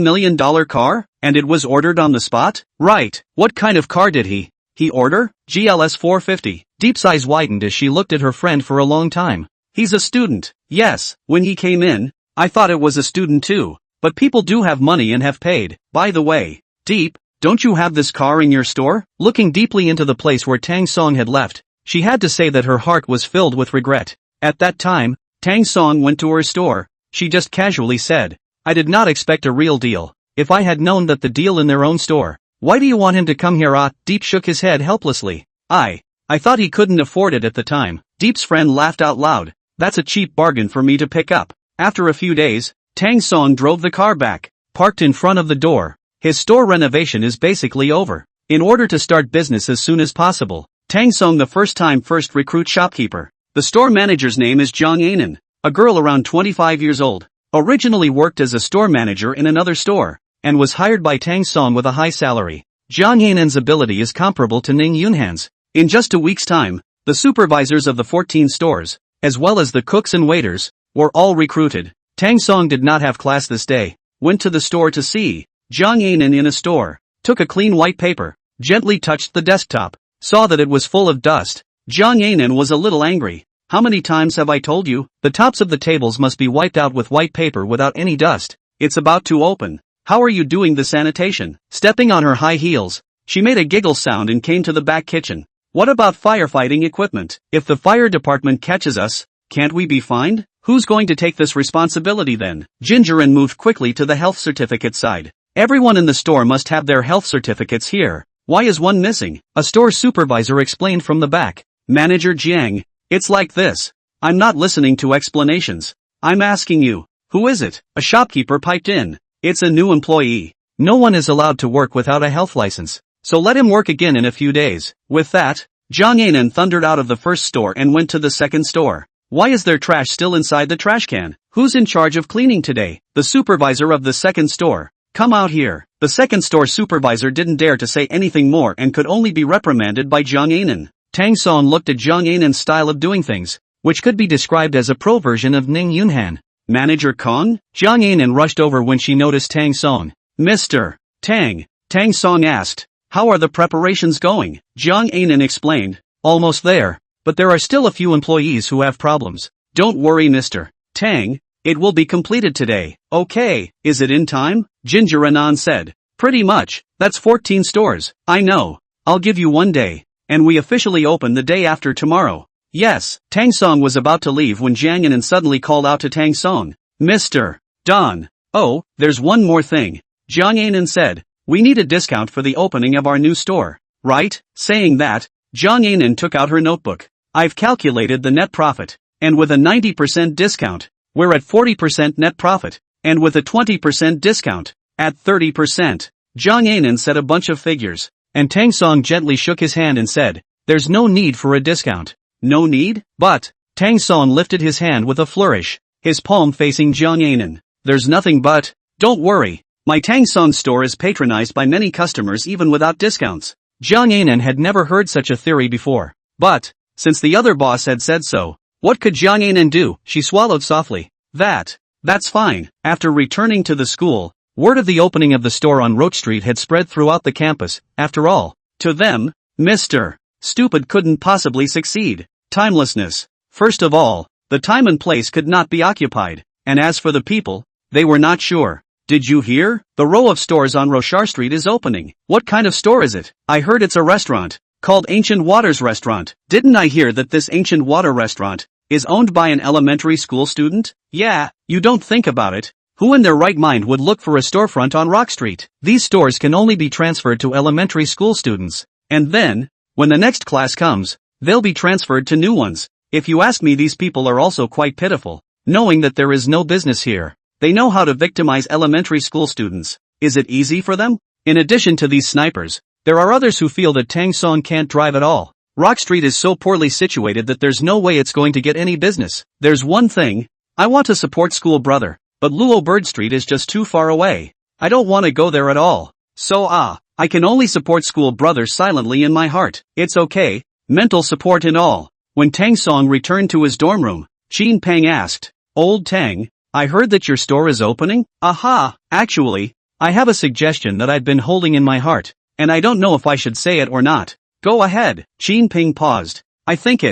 million car? And it was ordered on the spot? Right. What kind of car did he order? GLS 450. Deep's eyes widened as she looked at her friend for a long time. He's a student. Yes, when he came in, I thought it was a student too. But people do have money and have paid. By the way, Deep, don't you have this car in your store? Looking deeply into the place where Tang Song had left, she had to say that her heart was filled with regret. At that time, Tang Song went to her store. She just casually said, I did not expect a real deal. If I had known that the deal in their own store, why do you want him to come here? Deep shook his head helplessly. I thought he couldn't afford it at the time. Deep's friend laughed out loud. That's a cheap bargain for me to pick up. After a few days, Tang Song drove the car back, parked in front of the door. His store renovation is basically over. In order to start business as soon as possible, Tang Song the first recruit shopkeeper. The store manager's name is Jiang Anan, a girl around 25 years old. Originally worked as a store manager in another store, and was hired by Tang Song with a high salary. Jiang Yanan's ability is comparable to Ning Yunhan's. In just a week's time, the supervisors of the 14 stores, as well as the cooks and waiters, were all recruited. Tang Song did not have class this day, went to the store to see Jiang Yanan in a store, took a clean white paper, gently touched the desktop, saw that it was full of dust. Jiang Yanan was a little angry. How many times have I told you? The tops of the tables must be wiped out with white paper without any dust. It's about to open. How are you doing the sanitation? Stepping on her high heels, she made a giggle sound and came to the back kitchen. What about firefighting equipment? If the fire department catches us, can't we be fined? Who's going to take this responsibility then? Gingerin moved quickly to the health certificate side. Everyone in the store must have their health certificates here. Why is one missing? A store supervisor explained from the back. Manager Jiang, it's like this. I'm not listening to explanations. I'm asking you, who is it? A shopkeeper piped in. It's a new employee. No one is allowed to work without a health license, so let him work again in a few days. With that, Jiang Anan thundered out of the first store and went to the second store. Why is there trash still inside the trash can? Who's in charge of cleaning today? The supervisor of the second store. Come out here. The second store supervisor didn't dare to say anything more and could only be reprimanded by Jiang Anan. Tang Song looked at Jiang Anan's style of doing things, which could be described as a pro version of Ning Yunhan. Manager Kong? Jiang Anan rushed over when she noticed Tang Song. Mr. Tang. Tang Song asked, how are the preparations going? Jiang Anan explained, almost there, but there are still a few employees who have problems. Don't worry Mr. Tang, it will be completed today. Okay, is it in time? Ginger Anan said. Pretty much, that's 14 stores. I know. I'll give you 1 day. And we officially open the day after tomorrow. Yes, Tang Song was about to leave when Jiang Anan suddenly called out to Tang Song. Mr. Don. Oh, there's one more thing. Jiang Anan said, we need a discount for the opening of our new store. Right? Saying that, Jiang Anan took out her notebook. I've calculated the net profit. And with a 90% discount, we're at 40% net profit. And with a 20% discount, at 30%. Jiang Anan said a bunch of figures. And Tang Song gently shook his hand and said, there's no need for a discount. No need? But, Tang Song lifted his hand with a flourish, his palm facing Jiang Anan. There's nothing but, don't worry. My Tang Song store is patronized by many customers even without discounts. Jiang Anan had never heard such a theory before. But, since the other boss had said so, what could Jiang Anan do? She swallowed softly. That's fine. After returning to the school, word of the opening of the store on Roach Street had spread throughout the campus. After all, to them, Mr. Stupid couldn't possibly succeed. Timelessness. First of all, the time and place could not be occupied. And as for the people, they were not sure. Did you hear? The row of stores on Rochard Street is opening. What kind of store is it? I heard it's a restaurant, called Ancient Waters Restaurant. Didn't I hear that this Ancient Water Restaurant is owned by an elementary school student? Yeah, you don't think about it. Who in their right mind would look for a storefront on Rock Street? These stores can only be transferred to elementary school students. And then, when the next class comes, they'll be transferred to new ones. If you ask me, these people are also quite pitiful, knowing that there is no business here. They know how to victimize elementary school students. Is it easy for them? In addition to these snipers, there are others who feel that Tang Song can't drive at all. Rock Street is so poorly situated that there's no way it's going to get any business. There's one thing. I want to support School Brother, but Luo Bird Street is just too far away. I don't want to go there at all. So I can only support School Brother silently in my heart. It's okay, mental support and all. When Tang Song returned to his dorm room, Qin Peng asked, Old Tang, I heard that your store is opening? Aha, actually, I have a suggestion that I've been holding in my heart, and I don't know if I should say it or not. Go ahead. Qin Peng paused. I think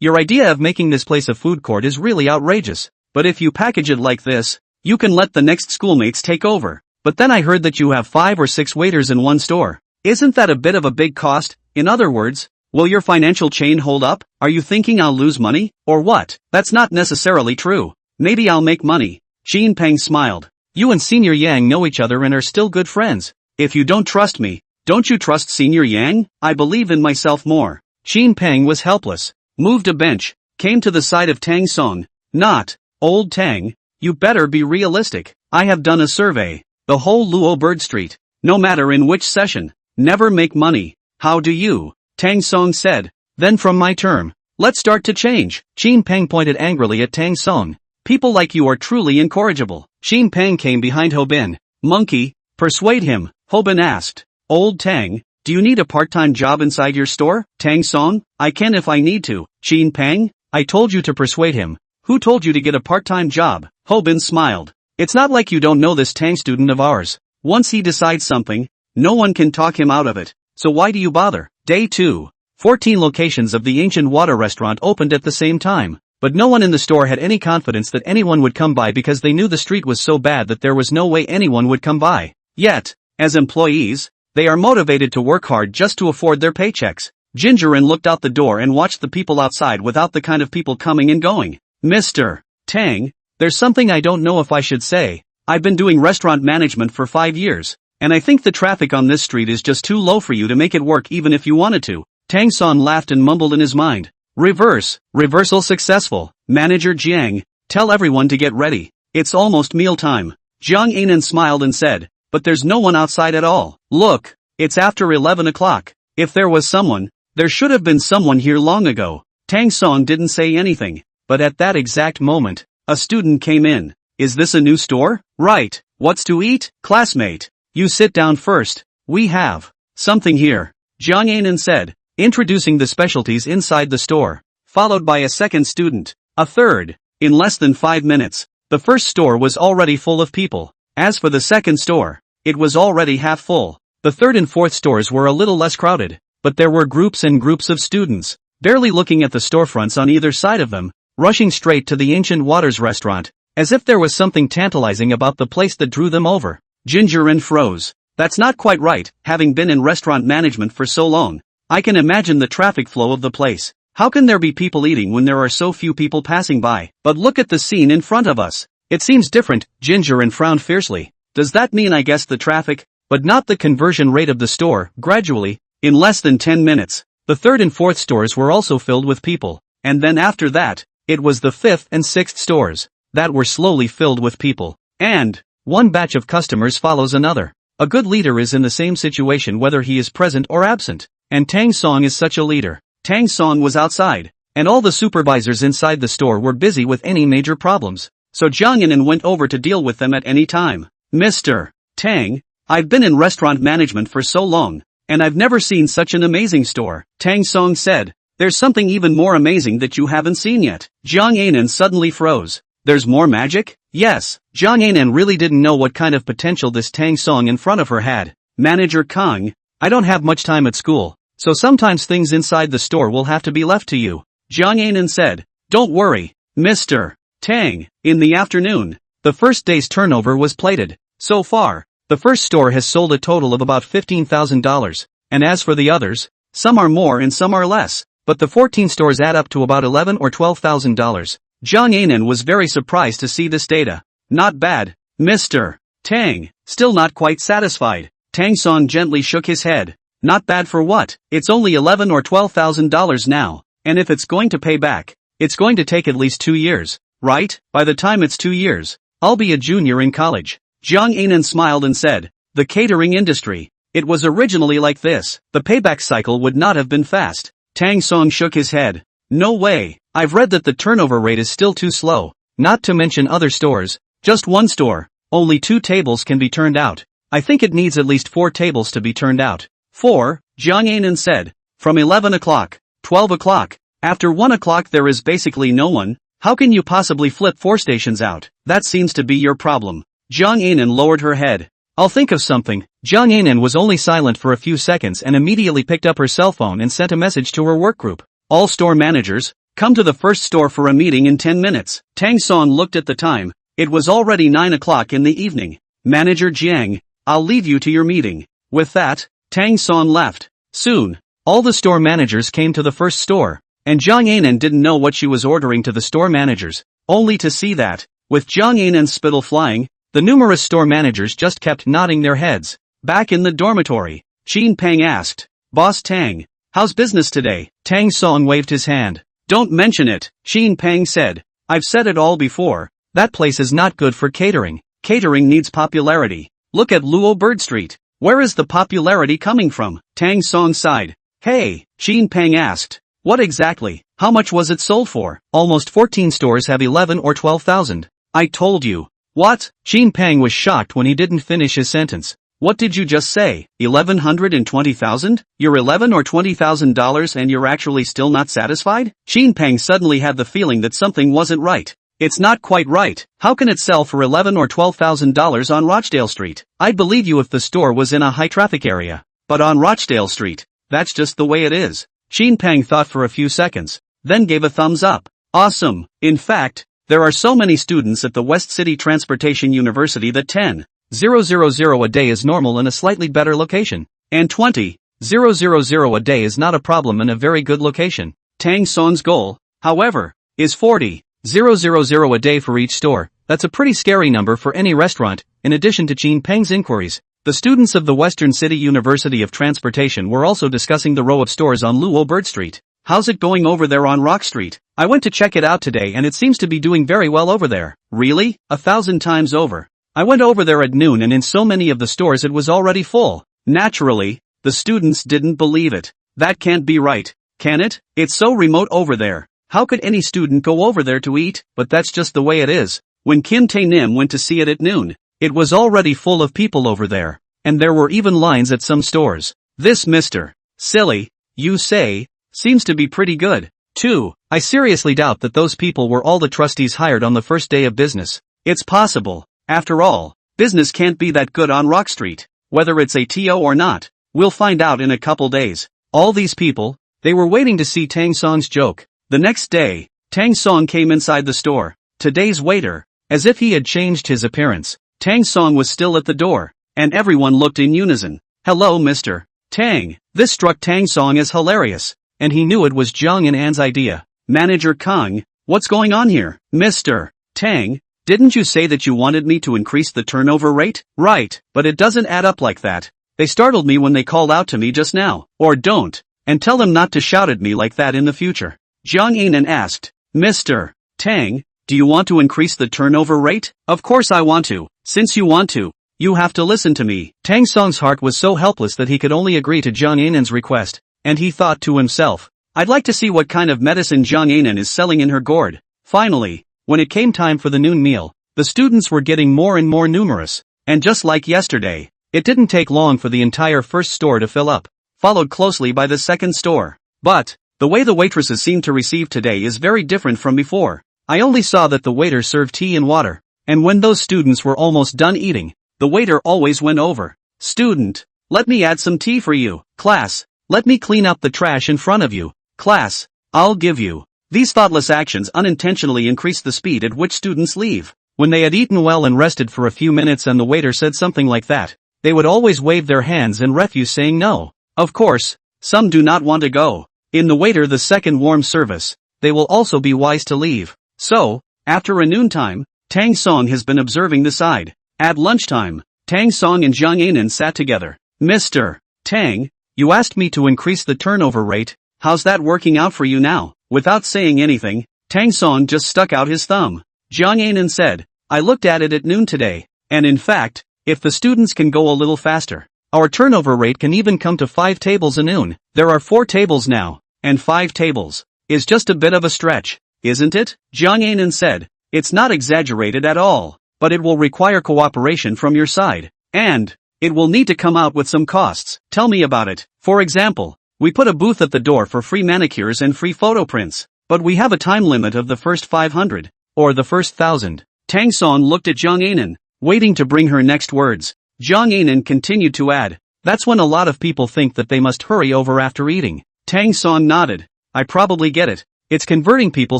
your idea of making this place a food court is really outrageous, but if you package it like this, you can let the next schoolmates take over. But then I heard that you have 5 or 6 waiters in one store. Isn't that a bit of a big cost? In other words, will your financial chain hold up? Are you thinking I'll lose money? Or what? That's not necessarily true. Maybe I'll make money. Qin Peng smiled. You and Senior Yang know each other and are still good friends. If you don't trust me, don't you trust Senior Yang? I believe in myself more. Qin Peng was helpless, moved a bench, came to the side of Tang Song. Not, Old Tang, you better be realistic. I have done a survey. The whole Luo Bird Street, no matter in which session, never make money. How do you? Tang Song said. Then from my term, let's start to change. Qin Peng pointed angrily at Tang Song. People like you are truly incorrigible. Qin Peng came behind Hobin. Monkey, persuade him. Hobin asked. Old Tang, do you need a part-time job inside your store? Tang Song, I can if I need to. Qin Peng, I told you to persuade him. Who told you to get a part-time job? Hobin smiled. It's not like you don't know this Tang student of ours. Once he decides something, no one can talk him out of it. So why do you bother? Day 2. 14 locations of the Ancient Water Restaurant opened at the same time. But no one in the store had any confidence that anyone would come by because they knew the street was so bad that there was no way anyone would come by. Yet, as employees, they are motivated to work hard just to afford their paychecks. Gingerin looked out the door and watched the people outside without the kind of people coming and going. Mr. Tang, there's something I don't know if I should say. I've been doing restaurant management for 5 years, and I think the traffic on this street is just too low for you to make it work even if you wanted to. Tang Song laughed and mumbled in his mind. Reversal successful. Manager Jiang, tell everyone to get ready. It's almost mealtime. Jiang Anan smiled and said, but there's no one outside at all. Look, it's after 11 o'clock. If there was someone, there should have been someone here long ago. Tang Song didn't say anything, but at that exact moment, a student came in. Is this a new store? Right. What's to eat? Classmate, you sit down first. We have something here, Jiang Anan said, introducing the specialties inside the store, followed by a second student, a third. In less than 5 minutes, the first store was already full of people. As for the second store, it was already half full. The third and fourth stores were a little less crowded, but there were groups and groups of students, barely looking at the storefronts on either side of them, rushing straight to the Ancient Waters restaurant, as if there was something tantalizing about the place that drew them over. Ginger froze. That's not quite right. Having been in restaurant management for so long, I can imagine the traffic flow of the place. How can there be people eating when there are so few people passing by? But look at the scene in front of us. It seems different. Ginger frowned fiercely. Does that mean I guess the traffic, but not the conversion rate of the store? Gradually, in less than 10 minutes, the third and fourth stores were also filled with people, and then after that, it was the fifth and sixth stores that were slowly filled with people. And one batch of customers follows another. A good leader is in the same situation whether he is present or absent, and Tang Song is such a leader. Tang Song was outside, and all the supervisors inside the store were busy with any major problems, so Jiang Anan went over to deal with them at any time. Mr. Tang, I've been in restaurant management for so long, and I've never seen such an amazing store, Tang Song said. There's something even more amazing that you haven't seen yet. Jiang Anan suddenly froze. There's more magic? Yes. Jiang Anan really didn't know what kind of potential this Tang Song in front of her had. Manager Kang, I don't have much time at school, so sometimes things inside the store will have to be left to you, Jiang Anan said. Don't worry, Mr. Tang. In the afternoon, the first day's turnover was plated. So far, the first store has sold a total of about $15,000, and as for the others, some are more and some are less, but the 14 stores add up to about $11,000 or $12,000. Jiang Anan was very surprised to see this data. Not bad, Mr. Tang. Still not quite satisfied. Tang Song gently shook his head. Not bad for what? It's only $11,000 or $12,000 now, and if it's going to pay back, it's going to take at least 2 years, right? By the time it's 2 years, I'll be a junior in college. Jiang Anan smiled and said, the catering industry. It was originally like this. The payback cycle would not have been fast. Tang Song shook his head. No way. I've read that the turnover rate is still too slow, not to mention other stores. Just one store, only 2 tables can be turned out. I think it needs at least 4 tables to be turned out. 4, Jiang Anan said. From 11 o'clock, 12 o'clock, after 1 o'clock there is basically no one. How can you possibly flip 4 stations out? That seems to be your problem. Jiang Anan lowered her head. I'll think of something. Jiang Anan was only silent for a few seconds and immediately picked up her cell phone and sent a message to her work group. All store managers, come to the first store for a meeting in 10 minutes. Tang Song looked at the time. It was already 9 o'clock in the evening. Manager Jiang, I'll leave you to your meeting. With that, Tang Song left. Soon, all the store managers came to the first store, and Jiang Anan didn't know what she was ordering to the store managers, only to see that, with Jiang Anan's spittle flying, the numerous store managers just kept nodding their heads. Back in the dormitory, Xin Peng asked, Boss Tang, how's business today? Tang Song waved his hand. Don't mention it, Xin Peng said. I've said it all before, that place is not good for catering. Catering needs popularity. Look at Luo Bird Street. Where is the popularity coming from? Tang Song sighed. Hey, Xin Peng asked. What exactly? How much was it sold for? Almost 14 stores have 11 or 12,000. I told you. What? Xin Peng was shocked when he didn't finish his sentence. What did you just say? 1,120,000? You're $11,000 or $20,000 and you're actually still not satisfied? Xin Peng suddenly had the feeling that something wasn't right. It's not quite right. How can it sell for $11,000 or $12,000 on Rochdale Street? I'd believe you if the store was in a high traffic area. But on Rochdale Street, that's just the way it is. Xin Peng thought for a few seconds, then gave a thumbs up. Awesome. In fact, there are so many students at the West City Transportation University that 10,000 a day is normal in a slightly better location, and 20,000 a day is not a problem in a very good location. Tang Song's goal, however, is 40,000 a day for each store. That's a pretty scary number for any restaurant. In addition to Xin Peng's inquiries, the students of the Western City University of Transportation were also discussing the row of stores on Luo Bird Street. How's it going over there on Rock Street? I went to check it out today and it seems to be doing very well over there. Really? 1,000 times over. I went over there at noon and in so many of the stores it was already full. Naturally, the students didn't believe it. That can't be right, can it? It's so remote over there. How could any student go over there to eat? But that's just the way it is. When Kim Tae-nim went to see it at noon, it was already full of people over there. And there were even lines at some stores. This Mr. Silly, you say, seems to be pretty good, too. I seriously doubt that those people were all the trustees hired on the first day of business. It's possible. After all, business can't be that good on Rock Street, whether it's a TO or not. We'll find out in a couple days. All these people, they were waiting to see Tang Song's joke. The next day, Tang Song came inside the store. Today's waiter, as if he had changed his appearance. Tang Song was still at the door, and everyone looked in unison. Hello Mr. Tang. This struck Tang Song as hilarious, and he knew it was Jung and An's idea. Manager Kang, what's going on here? Mr. Tang, didn't you say that you wanted me to increase the turnover rate? Right, but it doesn't add up like that. They startled me when they called out to me just now. Or don't, and tell them not to shout at me like that in the future. Jung Anan asked, Mr. Tang, do you want to increase the turnover rate? Of course I want to. Since you want to, you have to listen to me. Tang Song's heart was so helpless that he could only agree to Jung Anan's request, and he thought to himself, I'd like to see what kind of medicine Jung Anan is selling in her gourd. Finally, when it came time for the noon meal, the students were getting more and more numerous, and just like yesterday, it didn't take long for the entire first store to fill up, followed closely by the second store. But, the way the waitresses seemed to receive today is very different from before. I only saw that the waiter served tea and water, and when those students were almost done eating, the waiter always went over. Student, let me add some tea for you. Class, let me clean up the trash in front of you. Class, I'll give you. These thoughtless actions unintentionally increased the speed at which students leave. When they had eaten well and rested for a few minutes and the waiter said something like that, they would always wave their hands and refuse saying no. Of course, some do not want to go. In the waiter the second warm service, they will also be wise to leave. So, after a noontime, Tang Song has been observing the side. At lunchtime, Tang Song and Jung Anan sat together. Mr. Tang, you asked me to increase the turnover rate. How's that working out for you now? Without saying anything, Tang Song just stuck out his thumb. Jung Anan said, I looked at it at noon today, and in fact, if the students can go a little faster, our turnover rate can even come to 5 tables a noon. There are 4 tables now, and 5 tables is just a bit of a stretch, isn't it? Jung Anan said, it's not exaggerated at all, but it will require cooperation from your side, and it will need to come out with some costs. Tell me about it. For example, we put a booth at the door for free manicures and free photo prints, but we have a time limit of the first 500, or the first 1,000. Tang Song looked at Jung Anan, waiting to bring her next words. Jung Anan continued to add, that's when a lot of people think that they must hurry over after eating. Tang Song nodded. I probably get it. It's converting people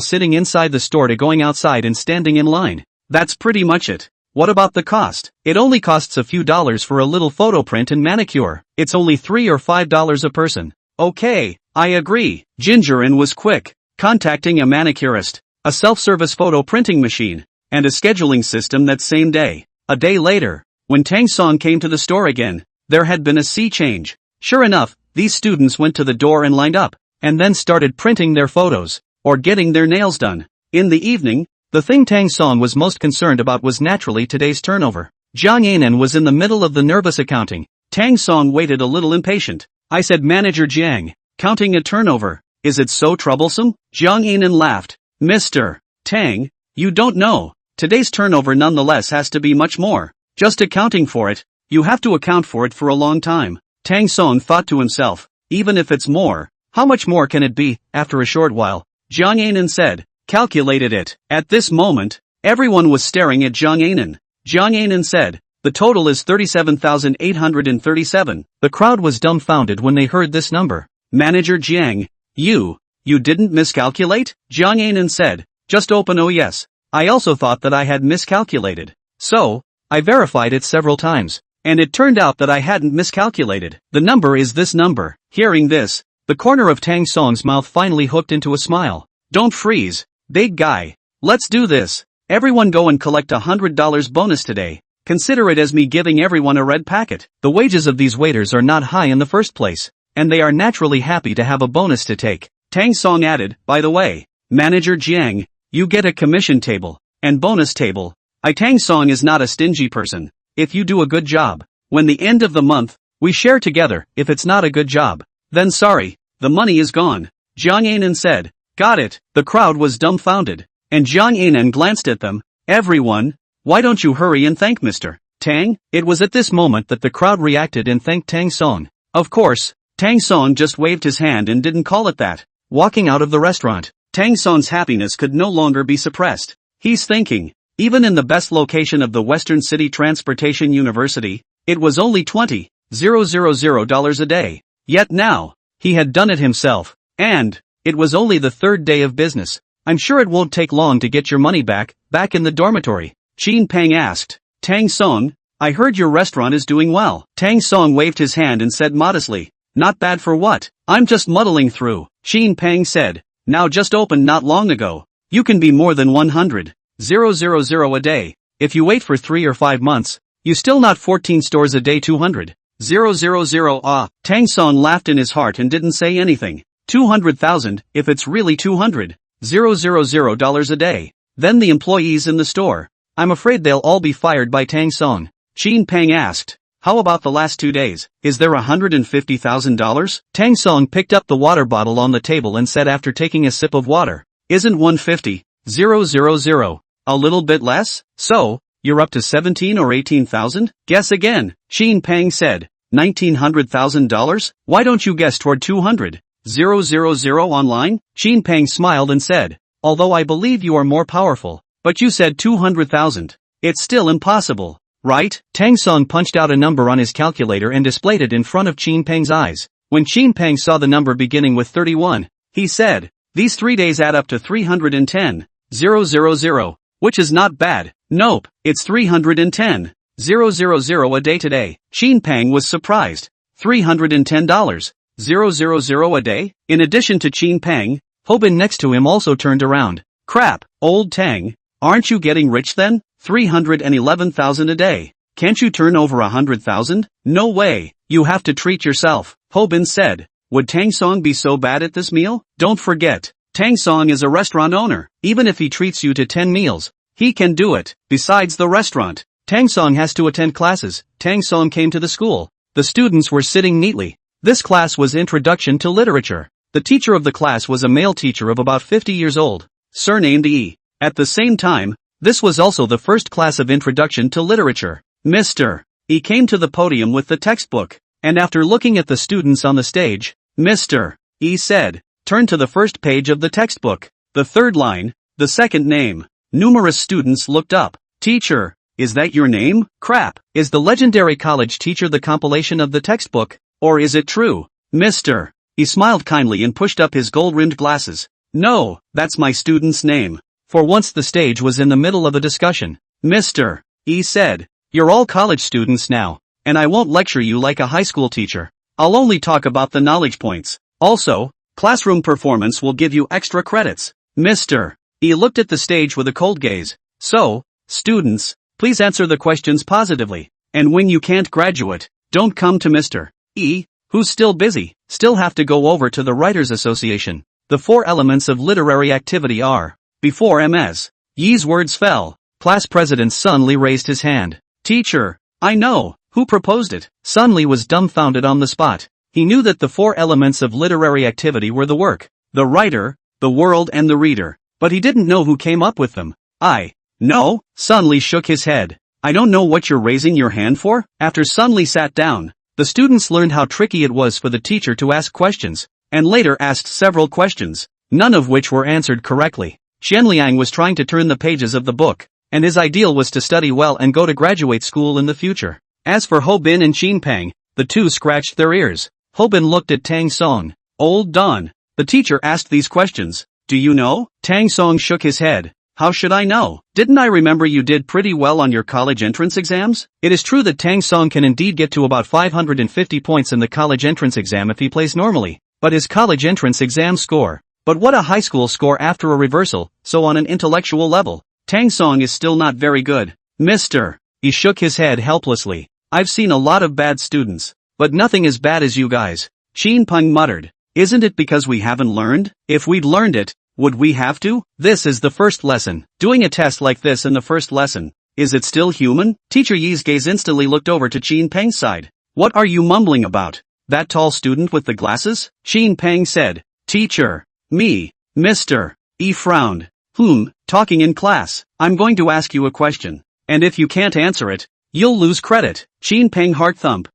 sitting inside the store to going outside and standing in line. That's pretty much it. What about the cost? It only costs a few dollars for a little photo print and manicure. It's only $3 or $5 a person. Okay, I agree. Gingerin was quick, contacting a manicurist, a self-service photo printing machine, and a scheduling system that same day. A day later, when Tang Song came to the store again, there had been a sea change. Sure enough, these students went to the door and lined up, and then started printing their photos, or getting their nails done. In the evening, the thing Tang Song was most concerned about was naturally today's turnover. Jung Anan was in the middle of the nervous accounting. Tang Song waited a little impatient. I said, Manager Jiang, counting a turnover, is it so troublesome? Jung Anan laughed. Mr. Tang, you don't know. Today's turnover nonetheless has to be much more. Just accounting for it, you have to account for it for a long time. Tang Song thought to himself, even if it's more, how much more can it be? After a short while, Jung Anan said, calculated it. At this moment, everyone was staring at Jung Anan. Jung Anan said, the total is 37,837. The crowd was dumbfounded when they heard this number. Manager Jiang, you didn't miscalculate? Jung Anan said, just open. Oh yes, I also thought that I had miscalculated. So, I verified it several times, and it turned out that I hadn't miscalculated. The number is this number. Hearing this, the corner of Tang Song's mouth finally hooked into a smile. Don't freeze, big guy. Let's do this. Everyone go and collect $100 bonus today. Consider it as me giving everyone a red packet. The wages of these waiters are not high in the first place, and they are naturally happy to have a bonus to take. Tang Song added, by the way, Manager Jiang, you get a commission table, and bonus table. Tang Song is not a stingy person. If you do a good job, when the end of the month, we share together. If it's not a good job, then sorry, the money is gone. Jiang Anan said. Got it. The crowd was dumbfounded. And Jiang Anan glanced at them. Everyone, why don't you hurry and thank Mr. Tang? It was at this moment that the crowd reacted and thanked Tang Song. Of course, Tang Song just waved his hand and didn't call it that. Walking out of the restaurant, Tang Song's happiness could no longer be suppressed. He's thinking, even in the best location of the Western City Transportation University, it was only $20,000 a day. Yet now, he had done it himself, and it was only the third day of business. I'm sure it won't take long to get your money back in the dormitory. Qin Peng asked. Tang Song, I heard your restaurant is doing well. Tang Song waved his hand and said modestly, not bad for what? I'm just muddling through. Qin Peng said, now just opened not long ago. You can be more than 100,000 a day. If you wait for 3 or 5 months, you still not 14 stores a day 200,000 ah. Tang Song laughed in his heart and didn't say anything. 200,000, if it's really $200,000 a day, then the employees in the store, I'm afraid they'll all be fired by Tang Song. Qin Peng asked, how about the last 2 days? Is there $150,000? Tang Song picked up the water bottle on the table and said after taking a sip of water, isn't 150,000 a little bit less? So, you're up to 17 or 18,000? Guess again. Qin Peng said, $1,900,000? Why don't you guess toward 200,000 online? Qin Peng smiled and said, although I believe you are more powerful, but you said 200,000. It's still impossible, right? Tang Song punched out a number on his calculator and displayed it in front of Qin Peng's eyes. When Qin Peng saw the number beginning with 31, he said, these 3 days add up to 310,000, which is not bad. Nope, it's 310,000 a day today. Qin Peng was surprised. $310,000 a day? In addition to Qin Peng, Hobin next to him also turned around. Crap, old Tang, aren't you getting rich then? 311,000 a day. Can't you turn over 100,000? No way, you have to treat yourself. Hobin said. Would Tang Song be so bad at this meal? Don't forget, Tang Song is a restaurant owner. Even if he treats you to 10 meals, he can do it. Besides the restaurant, Tang Song has to attend classes. Tang Song came to the school. The students were sitting neatly. This class was Introduction to Literature. The teacher of the class was a male teacher of about 50 years old, surnamed E. At the same time, this was also the first class of Introduction to Literature. Mr. E came to the podium with the textbook, and after looking at the students on the stage, Mr. E said, turn to the first page of the textbook. The third line, the second name. Numerous students looked up. Teacher, is that your name? Crap, is the legendary college teacher the compilation of the textbook, or is it true? Mr. E smiled kindly and pushed up his gold-rimmed glasses. No, that's my student's name. For once the stage was in the middle of the discussion. Mr. E said, you're all college students now, and I won't lecture you like a high school teacher. I'll only talk about the knowledge points. Also, classroom performance will give you extra credits. Mr. E looked at the stage with a cold gaze. So, students, please answer the questions positively, and when you can't graduate, don't come to Mr. E, who's still busy. Still have to go over to the Writers Association. The 4 elements of literary activity are. Before Ms. Yi's words fell, class president Sun Li raised his hand. Teacher, I know, who proposed it? Sun Li was dumbfounded on the spot. He knew that the 4 elements of literary activity were the work, the writer, the world and the reader, but he didn't know who came up with them. No, Sun Li shook his head. I don't know what you're raising your hand for. After Sun Li sat down, the students learned how tricky it was for the teacher to ask questions, and later asked several questions, none of which were answered correctly. Xianliang was trying to turn the pages of the book, and his ideal was to study well and go to graduate school in the future. As for Hobin and Qin Peng, the two scratched their ears. Hobin looked at Tang Song. Old Don. The teacher asked these questions. Do you know? Tang Song shook his head. How should I know? Didn't I remember you did pretty well on your college entrance exams? It is true that Tang Song can indeed get to about 550 points in the college entrance exam if he plays normally, but his college entrance exam score. But what a high school score after a reversal, so on an intellectual level, Tang Song is still not very good. Mr. He shook his head helplessly. I've seen a lot of bad students, but nothing as bad as you guys. Qin Peng muttered. Isn't it because we haven't learned? If we'd learned it, would we have to? This is the first lesson. Doing a test like this in the first lesson, Is it still human? Teacher Yi's gaze instantly looked over to Qin Peng's side. What are you mumbling about? That tall student with the glasses? Qin Peng said. Teacher. Me. Mr. Yi frowned. Talking in class. I'm going to ask you a question. And if you can't answer it, you'll lose credit. Qin Peng heart thump.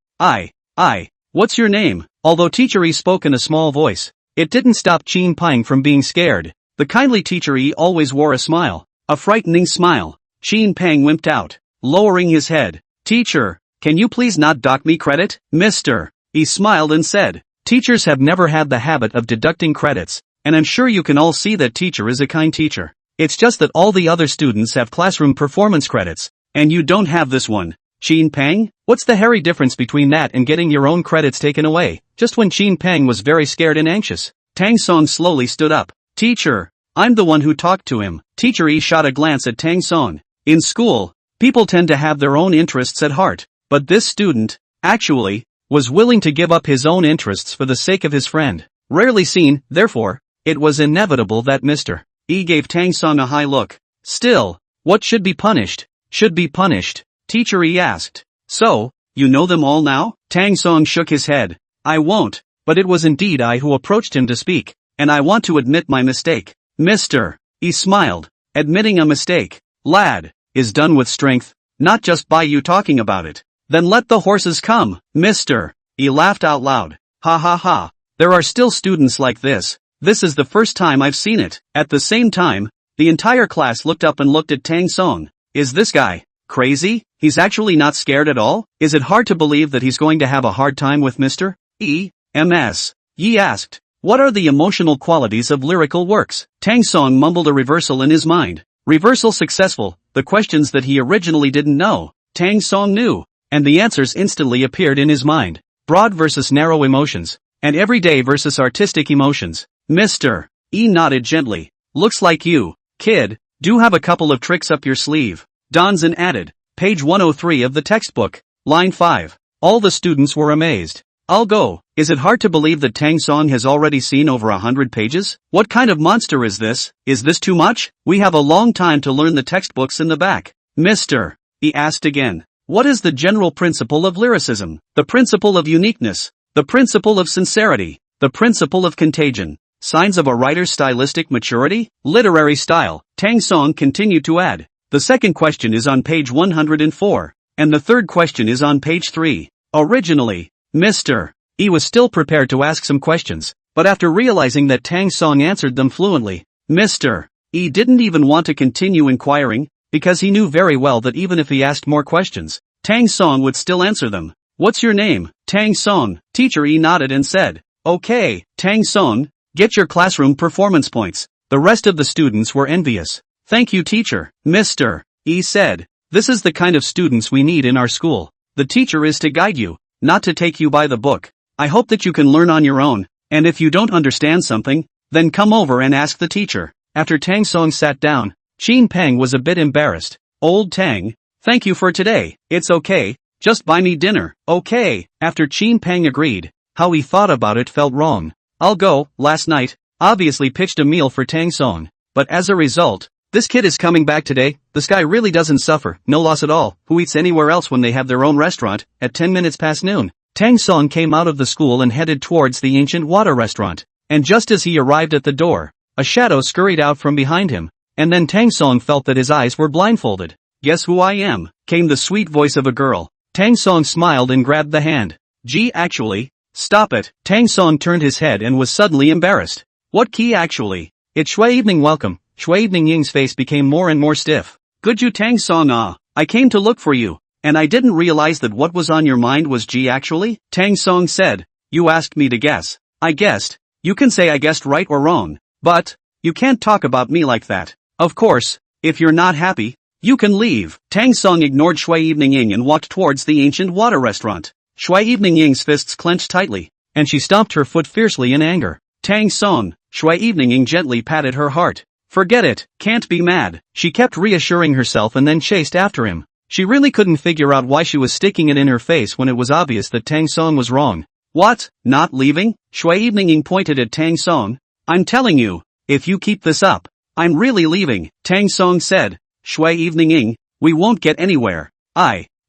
What's your name? Although Teacher Yi spoke in a small voice, it didn't stop Qin Peng from being scared. The kindly Teacher Yi always wore a smile. A frightening smile. Qin Peng wimped out, lowering his head. Teacher, can you please not dock me credit? Mr. Yi smiled and said, teachers have never had the habit of deducting credits, and I'm sure you can all see that teacher is a kind teacher. It's just that all the other students have classroom performance credits, and you don't have this one. Qin Peng? What's the hairy difference between that and getting your own credits taken away? Just when Qin Peng was very scared and anxious, Tang Song slowly stood up. Teacher, I'm the one who talked to him. Teacher Yi shot a glance at Tang Song. In school, people tend to have their own interests at heart, but this student, actually, was willing to give up his own interests for the sake of his friend. Rarely seen, therefore, it was inevitable that Mr. Yi gave Tang Song a high look. Still, what should be punished? Should be punished? Teacher Yi asked. So, you know them all now? Tang Song shook his head. I won't, but it was indeed I who approached him to speak, and I want to admit my mistake. Mr. Yi smiled, admitting a mistake, lad, is done with strength, not just by you talking about it. Then let the horses come. Mr. Yi laughed out loud. Ha ha ha. There are still students like this. This is the first time I've seen it. At the same time, the entire class looked up and looked at Tang Song. Is this guy crazy? He's actually not scared at all? Is it hard to believe that he's going to have a hard time with Mr. E. M.S. Yi asked. What are the emotional qualities of lyrical works? Tang Song mumbled a reversal in his mind. Reversal successful. The questions that he originally didn't know, Tang Song knew, and the answers instantly appeared in his mind. Broad versus narrow emotions, and everyday versus artistic emotions. Mr. E nodded gently. Looks like you, kid, do have a couple of tricks up your sleeve. Donzan added. Page 103 of the textbook, line 5. All the students were amazed. I'll go. Is it hard to believe that Tang Song has already seen over 100 pages? What kind of monster is this? Is this too much? We have a long time to learn the textbooks in the back. Mr. E asked again. What is the general principle of lyricism? The principle of uniqueness. The principle of sincerity. The principle of contagion. Signs of a writer's stylistic maturity? Literary style. Tang Song continued to add. The second question is on page 104, and the third question is on page 3. Originally, Mr. E was still prepared to ask some questions, but after realizing that Tang Song answered them fluently, Mr. E didn't even want to continue inquiring, because he knew very well that even if he asked more questions, Tang Song would still answer them. What's your name? Tang Song. Teacher E nodded and said, Okay, Tang Song, get your classroom performance points. The rest of the students were envious. Thank you, teacher. Mr. E said, this is the kind of students we need in our school. The teacher is to guide you, not to take you by the book. I hope that you can learn on your own, and if you don't understand something, then come over and ask the teacher. After Tang Song sat down, Qin Peng was a bit embarrassed. Old Tang, thank you for today. It's okay, just buy me dinner. Okay. After Qin Peng agreed, how he thought about it felt wrong. I'll go. Last night, obviously pitched a meal for Tang Song, but as a result, this kid is coming back today. This guy really doesn't suffer, no loss at all. Who eats anywhere else when they have their own restaurant, at 10 minutes past noon? Tang Song came out of the school and headed towards the ancient water restaurant. And just as he arrived at the door, a shadow scurried out from behind him, and then Tang Song felt that his eyes were blindfolded. Guess who I am? Came the sweet voice of a girl. Tang Song smiled and grabbed the hand. Gee, actually, stop it. Tang Song turned his head and was suddenly embarrassed. What key actually? It's Shui evening welcome. Shui Evening Ying's face became more and more stiff. Good you Tang Song I came to look for you, and I didn't realize that what was on your mind was G actually? Tang Song said, you asked me to guess. I guessed. You can say I guessed right or wrong, but, you can't talk about me like that. Of course, if you're not happy, you can leave. Tang Song ignored Shui Evening Ying and walked towards the ancient water restaurant. Shui Evening Ying's fists clenched tightly, and she stomped her foot fiercely in anger. Tang Song, Shui Evening Ying gently patted her heart. Forget it, can't be mad. She kept reassuring herself and then chased after him. She really couldn't figure out why she was sticking it in her face when it was obvious that Tang Song was wrong. What, not leaving? Shui Evening Ying pointed at Tang Song. I'm telling you, if you keep this up, I'm really leaving, Tang Song said. Shui Evening Ying, We won't get anywhere.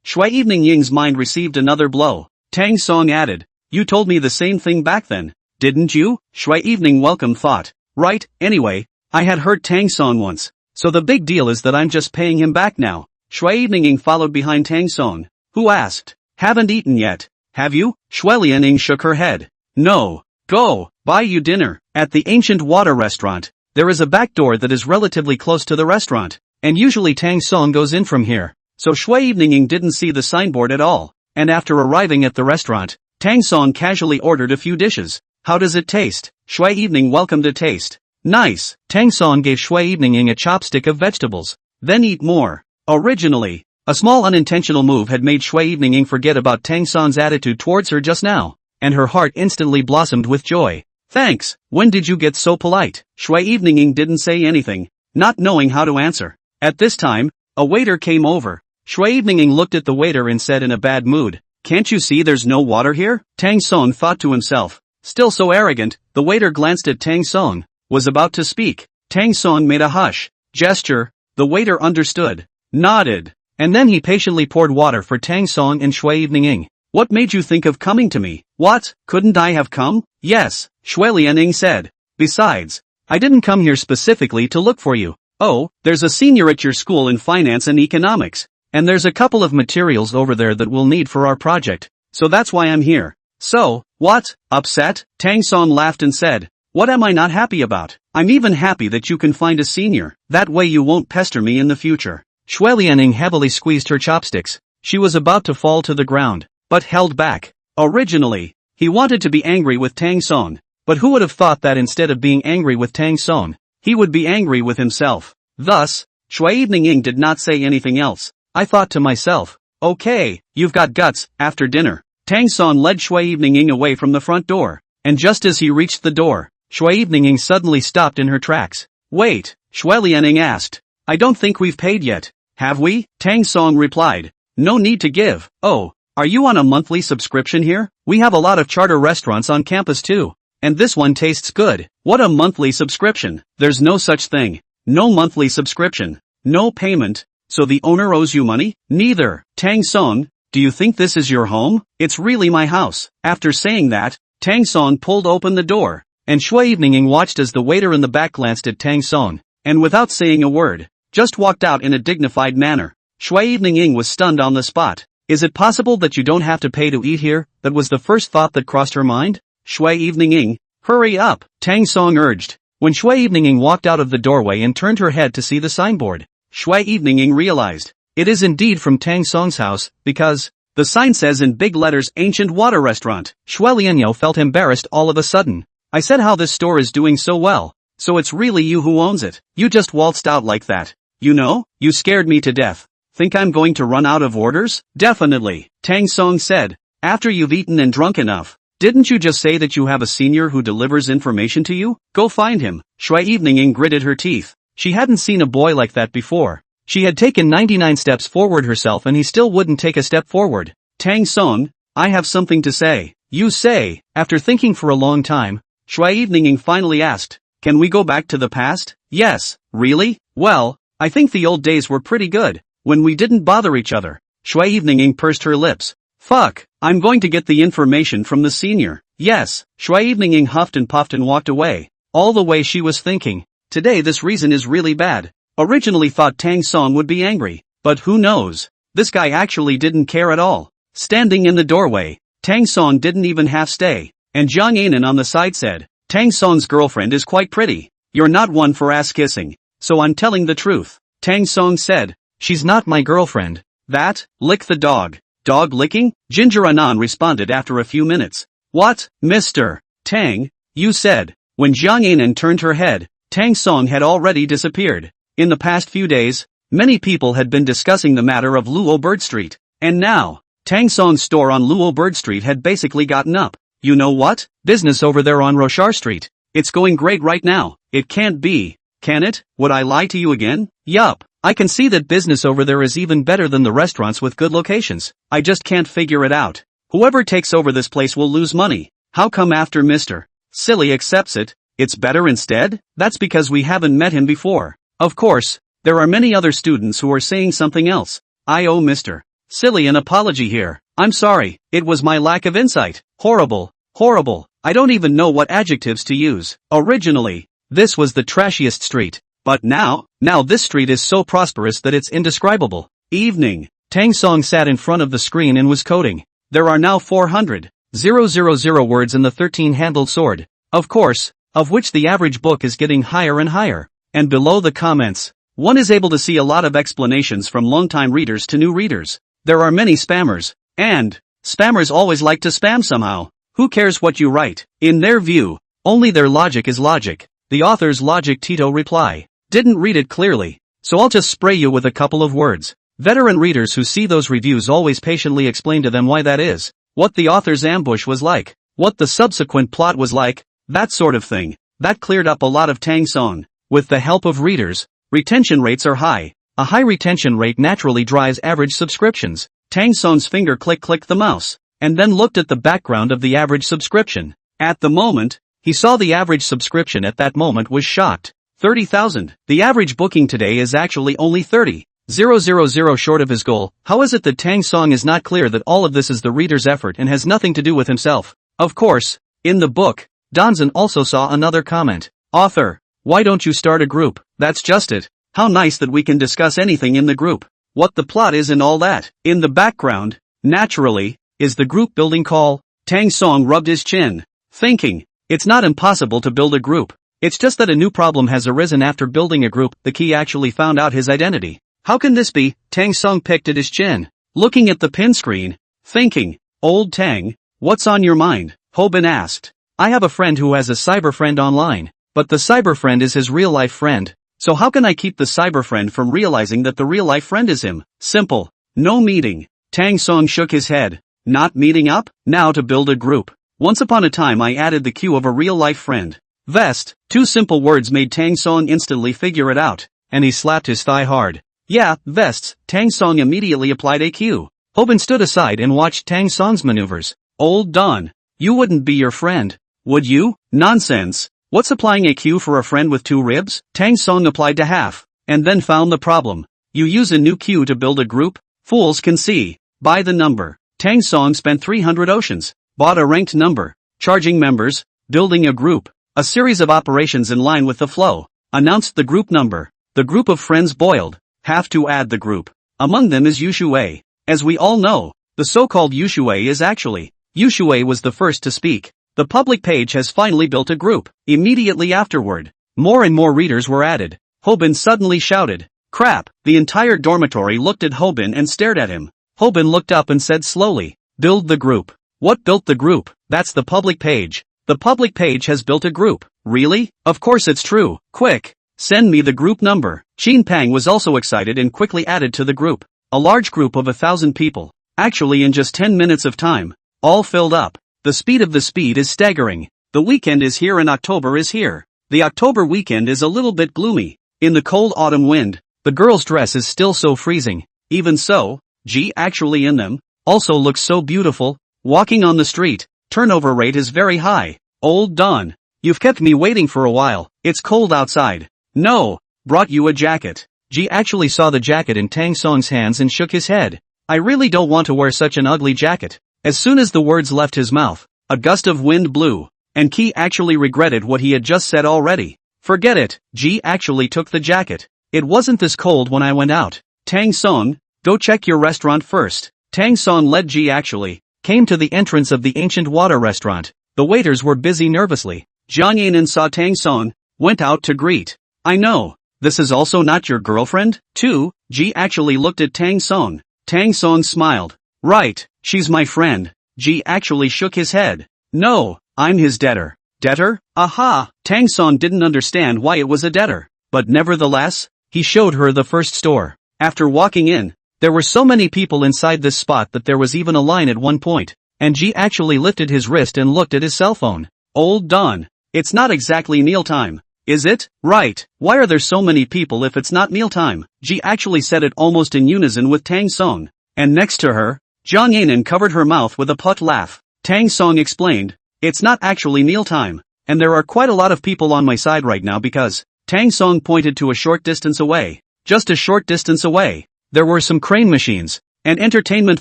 Shui Evening Ying's mind received another blow. Tang Song added, you told me the same thing back then, didn't you? Shui Evening Welcome thought. Right, anyway, I had hurt Tang Song once, so the big deal is that I'm just paying him back now. Shui Evening Ying followed behind Tang Song, who asked, haven't eaten yet, have you? Shui Lianing shook her head. No. Go, buy you dinner. At the ancient water restaurant, there is a back door that is relatively close to the restaurant, and usually Tang Song goes in from here, so Shui Evening Ying didn't see the signboard at all, and after arriving at the restaurant, Tang Song casually ordered a few dishes. How does it taste? Shui Evening welcomed a taste. Nice. Tang Song gave Shui Evening Ying a chopstick of vegetables. Then eat more. Originally, a small unintentional move had made Shui Evening Ying forget about Tang Song's attitude towards her just now, and her heart instantly blossomed with joy. Thanks, when did you get so polite? Shui Evening Ying didn't say anything, not knowing how to answer. At this time, a waiter came over. Shui Evening Ying looked at the waiter and said in a bad mood, can't you see there's no water here? Tang Song thought to himself. Still so arrogant, the waiter glanced at Tang Song, was about to speak. Tang Song made a hush gesture, the waiter understood, nodded, and then he patiently poured water for Tang Song and Shui Evening Ying. What made you think of coming to me? What, couldn't I have come? Yes, Shui Lianing said. Besides, I didn't come here specifically to look for you. Oh, there's a senior at your school in finance and economics, and there's a couple of materials over there that we'll need for our project, so that's why I'm here. So, what, upset? Tang Song laughed and said, what am I not happy about? I'm even happy that you can find a senior, that way you won't pester me in the future. Shui Lianing heavily squeezed her chopsticks. She was about to fall to the ground, but held back. Originally, he wanted to be angry with Tang Song, but who would have thought that instead of being angry with Tang Song, he would be angry with himself. Thus, Shui Evening Ying did not say anything else. I thought to myself, okay, you've got guts. After dinner, Tang Song led Shui Evening Ying away from the front door, and just as he reached the door, Shui Evening Ying suddenly stopped in her tracks. Wait, Shui Lianing asked. I don't think we've paid yet, have we? Tang Song replied. No need to give. Oh, are you on a monthly subscription here? We have a lot of charter restaurants on campus too, and this one tastes good. What a monthly subscription? There's no such thing. No monthly subscription. No payment. So the owner owes you money? Neither. Tang Song, do you think this is your home? It's really my house. After saying that, Tang Song pulled open the door, and Shui Evening Ying watched as the waiter in the back glanced at Tang Song, and without saying a word, just walked out in a dignified manner. Shui Evening Ying was stunned on the spot. Is it possible that you don't have to pay to eat here? That was the first thought that crossed her mind. Shui Evening Ying, hurry up, Tang Song urged. When Shui Evening Ying walked out of the doorway and turned her head to see the signboard, Shui Evening Ying realized, it is indeed from Tang Song's house, because the sign says in big letters Ancient Water Restaurant. Shui Lianyo felt embarrassed all of a sudden. I said how this store is doing so well, so it's really you who owns it. You just waltzed out like that. You know, you scared me to death. Think I'm going to run out of orders? Definitely, Tang Song said. After you've eaten and drunk enough, didn't you just say that you have a senior who delivers information to you? Go find him. Shui Evening Ying gritted her teeth. She hadn't seen a boy like that before. She had taken 99 steps forward herself and he still wouldn't take a step forward. Tang Song, I have something to say. You say. After thinking for a long time, Shui Evening Ying finally asked, can we go back to the past? Yes. Really? Well, I think the old days were pretty good, when we didn't bother each other. Shui Evening Ying pursed her lips. Fuck, I'm going to get the information from the senior. Yes. Shui Evening Ying huffed and puffed and walked away. All the way she was thinking, today this reason is really bad. Originally thought Tang Song would be angry, but who knows? This guy actually didn't care at all. Standing in the doorway, Tang Song didn't even half stay, and Jiang Anan on the side said, Tang Song's girlfriend is quite pretty. You're not one for ass kissing, so I'm telling the truth. Tang Song said, she's not my girlfriend. That, lick the dog. Dog licking? Ginger Anan responded after a few minutes. What, Mr. Tang? You said. When Jiang Anan turned her head, Tang Song had already disappeared. In the past few days, many people had been discussing the matter of Luo Bird Street, and now, Tang Song's store on Luo Bird Street had basically gotten up. You know what? Business over there on Rochar Street. It's going great right now. It can't be. Can it? Would I lie to you again? Yup. I can see that business over there is even better than the restaurants with good locations. I just can't figure it out. Whoever takes over this place will lose money. How come after Mr. Silly accepts it, it's better instead? That's because we haven't met him before. Of course, There are many other students who are saying something else. I owe Mr. Silly an apology here. I'm sorry, it was my lack of insight. Horrible, horrible. I don't even know what adjectives to use. Originally, this was the trashiest street. But now this street is so prosperous that it's indescribable. Evening. Tang Song sat in front of the screen and was coding. There are now 400,000 words in the 13-handled sword. Of course, of which the average book is getting higher and higher. And below the comments, one is able to see a lot of explanations from long-time readers to new readers. There are many spammers, and spammers always like to spam somehow. Who cares what you write? In their view, only their logic is logic. The author's logic Tito reply. Didn't read it clearly, so I'll just spray you with a couple of words. Veteran readers who see those reviews always patiently explain to them why that is, what the author's ambush was like, what the subsequent plot was like, that sort of thing. That cleared up a lot of Tang Song. With the help of readers, retention rates are high. A high retention rate naturally drives average subscriptions. Tang Song's finger clicked the mouse, and then looked at the background of the average subscription. At the moment, he saw the average subscription at that moment was shocked. 30,000. The average booking today is actually only 30,000 short of his goal. How is it that Tang Song is not clear that all of this is the reader's effort and has nothing to do with himself? Of course, in the book, Donzan also saw another comment. Author, why don't you start a group? That's just it. How nice that we can discuss anything in the group. What the plot is and all that. In the background, naturally, is the group building call. Tang Song rubbed his chin, thinking, it's not impossible to build a group. It's just that a new problem has arisen after building a group. The key actually found out his identity. How can this be? Tang Song picked at his chin, looking at the pin screen, thinking, old Tang, what's on your mind? Hobin asked. I have a friend who has a cyber friend online, but the cyber friend is his real life friend. So how can I keep the cyber friend from realizing that the real life friend is him? Simple. No meeting. Tang Song shook his head. Not meeting up? Now to build a group. Once upon a time I added the queue of a real life friend. Vest. Two simple words made Tang Song instantly figure it out, and he slapped his thigh hard. Yeah, vests. Tang Song immediately applied a queue. Hobin stood aside and watched Tang Song's maneuvers. Old Don. You wouldn't be your friend, would you? Nonsense. What's applying a queue for a friend with two ribs? Tang Song applied to half, and then found the problem. You use a new queue to build a group? Fools can see. By the number. Tang Song spent 300 oceans, bought a ranked number, charging members, building a group, a series of operations in line with the flow, announced the group number. The group of friends boiled, have to add the group. Among them is Yushui. As we all know, the so-called Yushui is actually, Yushui was the first to speak. The public page has finally built a group. Immediately afterward, more and more readers were added. Hobin suddenly shouted, crap! The entire dormitory looked at Hobin and stared at him. Hobin looked up and said slowly, build the group. What built the group? That's the public page. The public page has built a group. Really? Of course it's true. Quick! Send me the group number. Qin Pang was also excited and quickly added to the group. A large group of 1,000 people. Actually in just 10 minutes of time. All filled up. The speed of the speed is staggering. The weekend is here and October is here. The October weekend is a little bit gloomy. In the cold autumn wind, the girl's dress is still so freezing. Even so, G actually in them, also looks so beautiful. Walking on the street, turnover rate is very high. Old Don, you've kept me waiting for a while. It's cold outside. No, brought you a jacket. G actually saw the jacket in Tang Song's hands and shook his head. I really don't want to wear such an ugly jacket. As soon as the words left his mouth, a gust of wind blew, and Qi actually regretted what he had just said already. Forget it, G actually took the jacket. It wasn't this cold when I went out. Tang Song, go check your restaurant first. Tang Song led G actually, came to the entrance of the ancient water restaurant. The waiters were busy nervously. Jiang Yanan saw Tang Song, went out to greet. I know, this is also not your girlfriend, too? G actually looked at Tang Song. Tang Song smiled. Right, she's my friend. G actually shook his head. No, I'm his debtor. Debtor? Aha! Tang Song didn't understand why it was a debtor, but nevertheless, he showed her the first store. After walking in, there were so many people inside this spot that there was even a line at one point, and G actually lifted his wrist and looked at his cell phone. Old Don, it's not exactly mealtime, is it? Right, why are there so many people if it's not mealtime? G actually said it almost in unison with Tang Song, and next to her, Jiang Yanan covered her mouth with a put laugh. Tang Song explained, it's not actually mealtime, and there are quite a lot of people on my side right now because, Tang Song pointed to a short distance away, Just a short distance away, there were some crane machines, and entertainment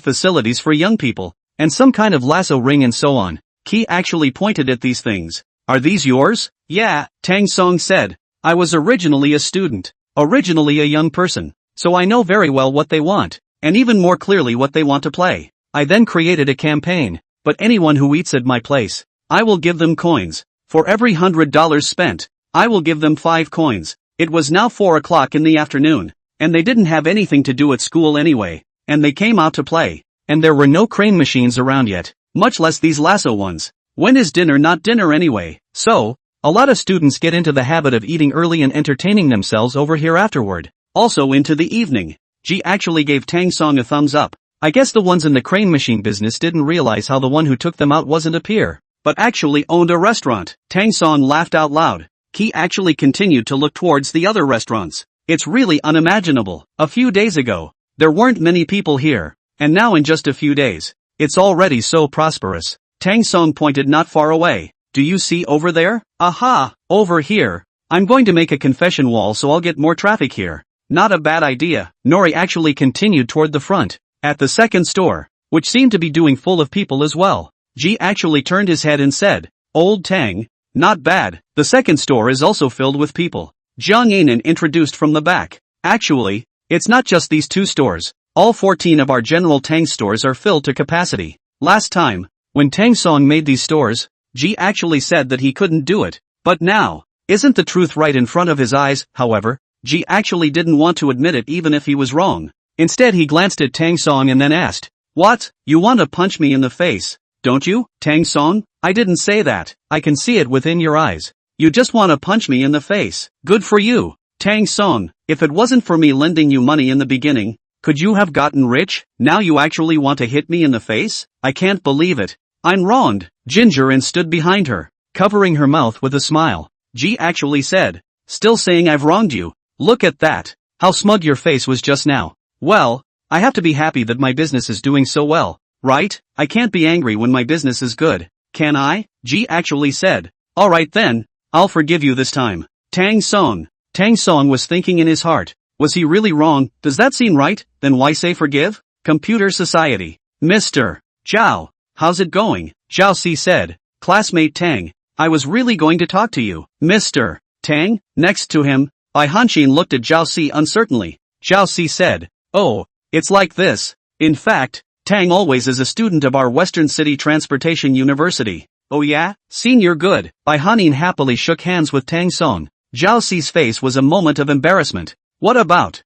facilities for young people, and some kind of lasso ring and so on. Ki actually pointed at these things. Are these yours? Yeah, Tang Song said. I was originally a student, originally a young person, so I know very well what they want, and even more clearly what they want to play. I then created a campaign, but anyone who eats at my place, I will give them coins. For every $100 spent, I will give them 5 coins. It was now 4 o'clock in the afternoon, and they didn't have anything to do at school anyway, and they came out to play, and there were no crane machines around yet, much less these lasso ones. When is dinner not dinner anyway? So, a lot of students get into the habit of eating early and entertaining themselves over here afterward. Also into the evening. G actually gave Tang Song a thumbs up. I guess the ones in the crane machine business didn't realize how the one who took them out wasn't a peer, but actually owned a restaurant. Tang Song laughed out loud. Ki actually continued to look towards the other restaurants. It's really unimaginable. A few days ago, there weren't many people here, and now in just a few days, it's already so prosperous. Tang Song pointed not far away. Do you see over there? Aha, over here. I'm going to make a confession wall so I'll get more traffic here. Not a bad idea. Nori actually continued toward the front, at the second store, which seemed to be doing full of people as well. Ji actually turned his head and said, Old Tang, not bad. The second store is also filled with people. Jiang Anan introduced from the back. Actually, it's not just these 2 stores. All 14 of our General Tang stores are filled to capacity. Last time, when Tang Song made these stores, Ji actually said that he couldn't do it. But now, isn't the truth right in front of his eyes? However, Ji actually didn't want to admit it even if he was wrong. Instead he glanced at Tang Song and then asked, What? You want to punch me in the face, don't you, Tang Song? I didn't say that. I can see it within your eyes. You just want to punch me in the face. Good for you, Tang Song. If it wasn't for me lending you money in the beginning, could you have gotten rich? Now you actually want to hit me in the face? I can't believe it. I'm wronged. Ginger and stood behind her, covering her mouth with a smile. Ji actually said, Still saying I've wronged you? Look at that. How smug your face was just now. Well, I have to be happy that my business is doing so well, right? I can't be angry when my business is good, can I? Ji actually said. Alright then, I'll forgive you this time. Tang Song. Tang Song was thinking in his heart. Was he really wrong? Does that seem right? Then why say forgive? Computer Society. Mr. Zhao. How's it going? Zhao Si said. Classmate Tang. I was really going to talk to you. Mr. Tang. Next to him, Bai Hanxin looked at Zhao Si uncertainly. Zhao Si said. Oh, it's like this. In fact, Tang always is a student of our Western City Transportation University. Oh yeah? Senior good. Bai Hanin happily shook hands with Tang Song. Zhao Si's face was a moment of embarrassment. What about?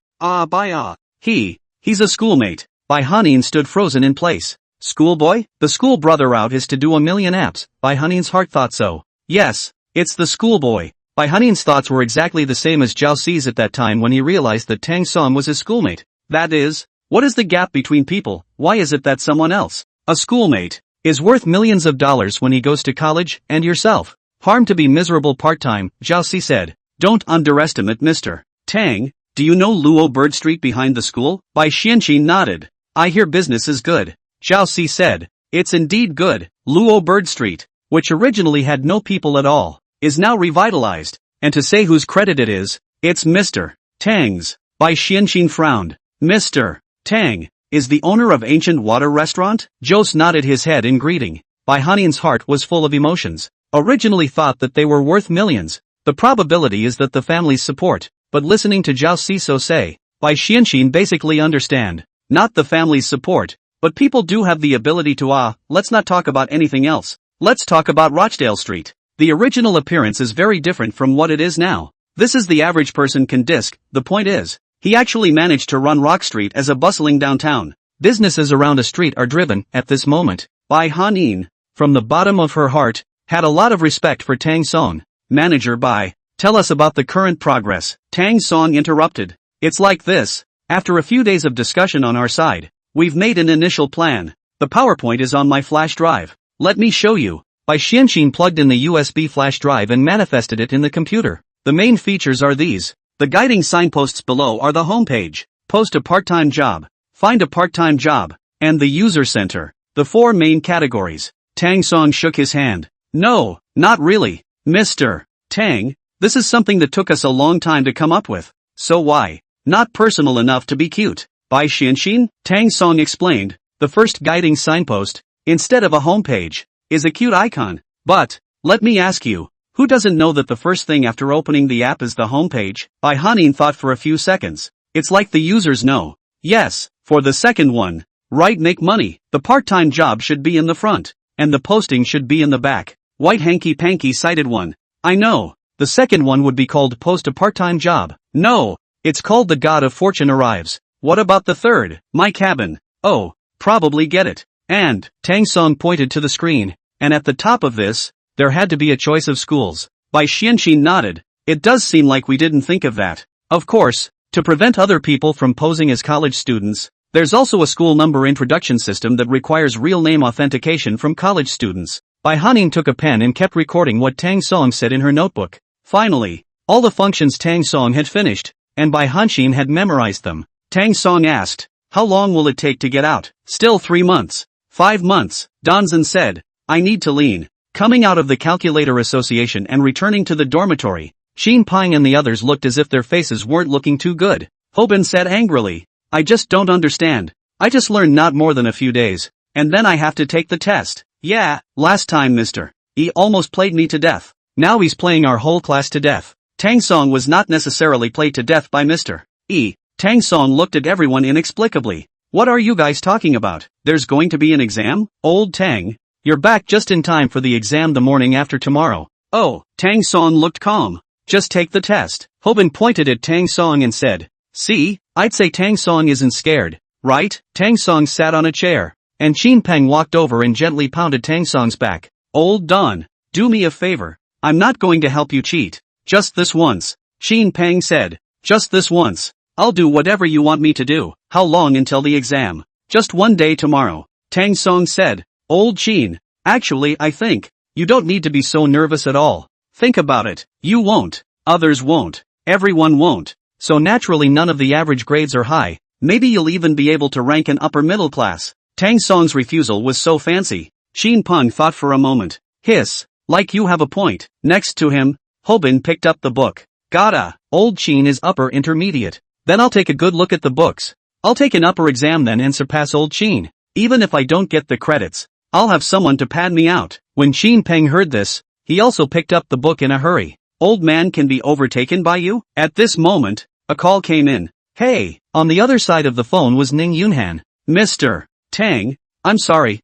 He's a schoolmate. Bai Hanin stood frozen in place. Schoolboy? The school brother out is to do a million apps. Bai Hanin's heart thought so. Yes, it's the schoolboy. Bai Hanin's thoughts were exactly the same as Zhao Si's at that time when he realized that Tang Song was his schoolmate. That is, what is the gap between people? Why is it that someone else, a schoolmate, is worth millions of dollars when he goes to college, and yourself, harm to be miserable part-time? Zhao Si said. Don't underestimate Mr. Tang. Do you know Luo Bird Street behind the school? Bai Xianqin nodded. I hear business is good. Zhao Si said. It's indeed good. Luo Bird Street, which originally had no people at all, is now revitalized, and to say whose credit it is, it's Mr. Tang's. Bai Xianqin frowned. Mr. Tang is the owner of Ancient Water Restaurant? Jose nodded his head in greeting. Bai Hanin's heart was full of emotions. Originally thought that they were worth millions. The probability is that the family's support, but listening to Zhao Si so say, Bai Xianqin basically understand. Not the family's support, but people do have the ability to let's not talk about anything else. Let's talk about Rochdale Street. The original appearance is very different from what it is now. This is the average person can disc. The point is, he actually managed to run Rock Street as a bustling downtown. Businesses around a street are driven, at this moment, by Hanin. From the bottom of her heart, had a lot of respect for Tang Song. Manager Bai, tell us about the current progress. Tang Song interrupted. It's like this. After a few days of discussion on our side, we've made an initial plan. The PowerPoint is on my flash drive. Let me show you. Bai Xianqin plugged in the USB flash drive and manifested it in the computer. The main features are these. The guiding signposts below are the homepage, post a part-time job, find a part-time job, and the user center. The 4 main categories. Tang Song shook his hand. No, not really, Mr. Tang. This is something that took us a long time to come up with. So why? not personal enough to be cute. By Xianxin, Tang Song explained, the first guiding signpost, instead of a homepage, is a cute icon. But, let me ask you, who doesn't know that the first thing after opening the app is the homepage? Bai Hanin thought for a few seconds. It's like the users know. Yes, for the second one. Right, make money. The part-time job should be in the front, and the posting should be in the back. White Hanky Panky cited one. I know. The second one would be called post a part-time job. No, it's called the God of Fortune arrives. What about the third? My cabin. Oh, probably get it. And, Tang Song pointed to the screen, and at the top of this, there had to be a choice of schools. Bai Xianxin nodded. It does seem like we didn't think of that. Of course, to prevent other people from posing as college students, there's also a school number introduction system that requires real name authentication from college students. Bai Hanin took a pen and kept recording what Tang Song said in her notebook. Finally, all the functions Tang Song had finished, and Bai Hanxin had memorized them. Tang Song asked, how long will it take to get out? Still 3 months. 5 months, Donzan said. I need to lean. Coming out of the calculator association and returning to the dormitory, Xin Ping and the others looked as if their faces weren't looking too good. Hobin said angrily, I just don't understand. I just learned not more than a few days, and then I have to take the test. Yeah, last time Mr. E almost played me to death. Now he's playing our whole class to death. Tang Song was not necessarily played to death by Mr. E. Tang Song looked at everyone inexplicably. What are you guys talking about? There's going to be an exam? Old Tang, you're back just in time for the exam the morning after tomorrow. Oh, Tang Song looked calm. Just take the test. Hobin pointed at Tang Song and said, see, I'd say Tang Song isn't scared, right? Tang Song sat on a chair, and Xin Peng walked over and gently pounded Tang Song's back. Old Don, do me a favor. I'm not going to help you cheat. Just this once. Xin Peng said, just this once. I'll do whatever you want me to do. How long until the exam? Just 1 day tomorrow. Tang Song said. Old Xin, actually I think, you don't need to be so nervous at all. Think about it. You won't. Others won't. Everyone won't. So naturally none of the average grades are high. Maybe you'll even be able to rank an upper middle class. Tang Song's refusal was so fancy. Xin Peng thought for a moment. Hiss. Like you have a point. Next to him, Hobin picked up the book. Gotta. Old Xin is upper intermediate. Then I'll take a good look at the books. I'll take an upper exam then and surpass Old Xin. Even if I don't get the credits, I'll have someone to pad me out. When Xin Peng heard this, he also picked up the book in a hurry. Old man can be overtaken by you? At this moment, a call came in. Hey, on the other side of the phone was Ning Yunhan. Mr. Tang, I'm sorry,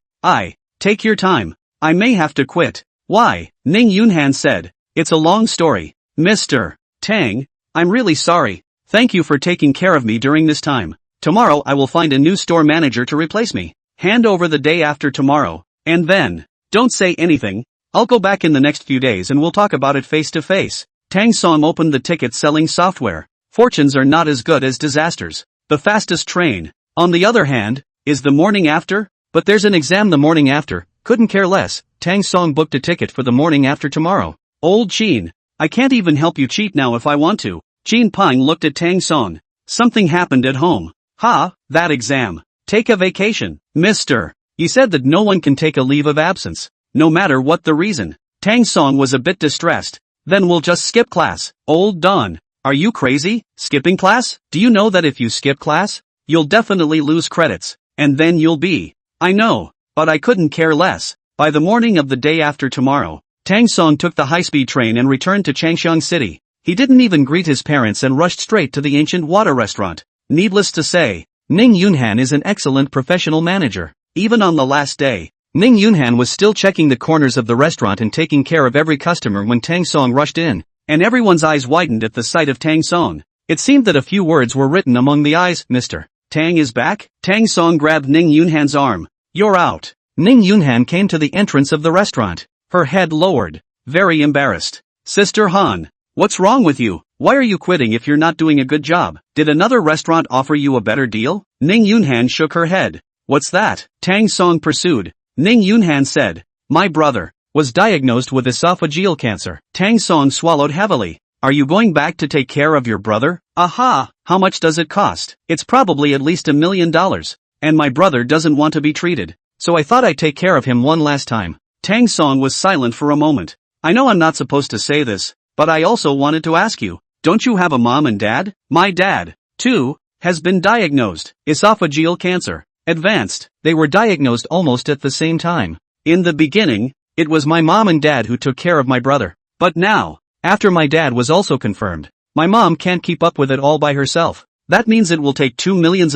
take your time. I may have to quit. Why? Ning Yunhan said. It's a long story. Mr. Tang, I'm really sorry. Thank you for taking care of me during this time. Tomorrow I will find a new store manager to replace me. Hand over the day after tomorrow, and then, don't say anything. I'll go back in the next few days and we'll talk about it face to face. Tang Song opened the ticket selling software. Fortunes are not as good as disasters. The fastest train, on the other hand, is the morning after, but there's an exam the morning after, couldn't care less. Tang Song booked a ticket for the morning after tomorrow. Old Xin, I can't even help you cheat now if I want to. Xin Peng looked at Tang Song. Something happened at home. Ha, that exam. Take a vacation. Mr. You said that no one can take a leave of absence, no matter what the reason. Tang Song was a bit distressed. Then we'll just skip class. Old Don, are you crazy? Skipping class? Do you know that if you skip class, you'll definitely lose credits, and then you'll be. I know, but I couldn't care less. By the morning of the day after tomorrow, Tang Song took the high-speed train and returned to Changxiang City. He didn't even greet his parents and rushed straight to the ancient water restaurant. Needless to say, Ning Yunhan is an excellent professional manager. Even on the last day, Ning Yunhan was still checking the corners of the restaurant and taking care of every customer when Tang Song rushed in, and everyone's eyes widened at the sight of Tang Song. It seemed that a few words were written among the eyes. Mr. Tang is back? Tang Song grabbed Ning Yunhan's arm. You're out. Ning Yunhan came to the entrance of the restaurant, her head lowered, very embarrassed. Sister Han, what's wrong with you? Why are you quitting if you're not doing a good job? Did another restaurant offer you a better deal? Ning Yunhan shook her head. What's that? Tang Song pursued. Ning Yunhan said, my brother was diagnosed with esophageal cancer. Tang Song swallowed heavily. Are you going back to take care of your brother? Aha, how much does it cost? It's probably at least $1 million. And my brother doesn't want to be treated. So I thought I'd take care of him one last time. Tang Song was silent for a moment. I know I'm not supposed to say this, but I also wanted to ask you, don't you have a mom and dad? My dad 2. Has been diagnosed. Esophageal cancer. Advanced. They were diagnosed almost at the same time. In the beginning, it was my mom and dad who took care of my brother. But now, after my dad was also confirmed, my mom can't keep up with it all by herself. That means it will take $2 million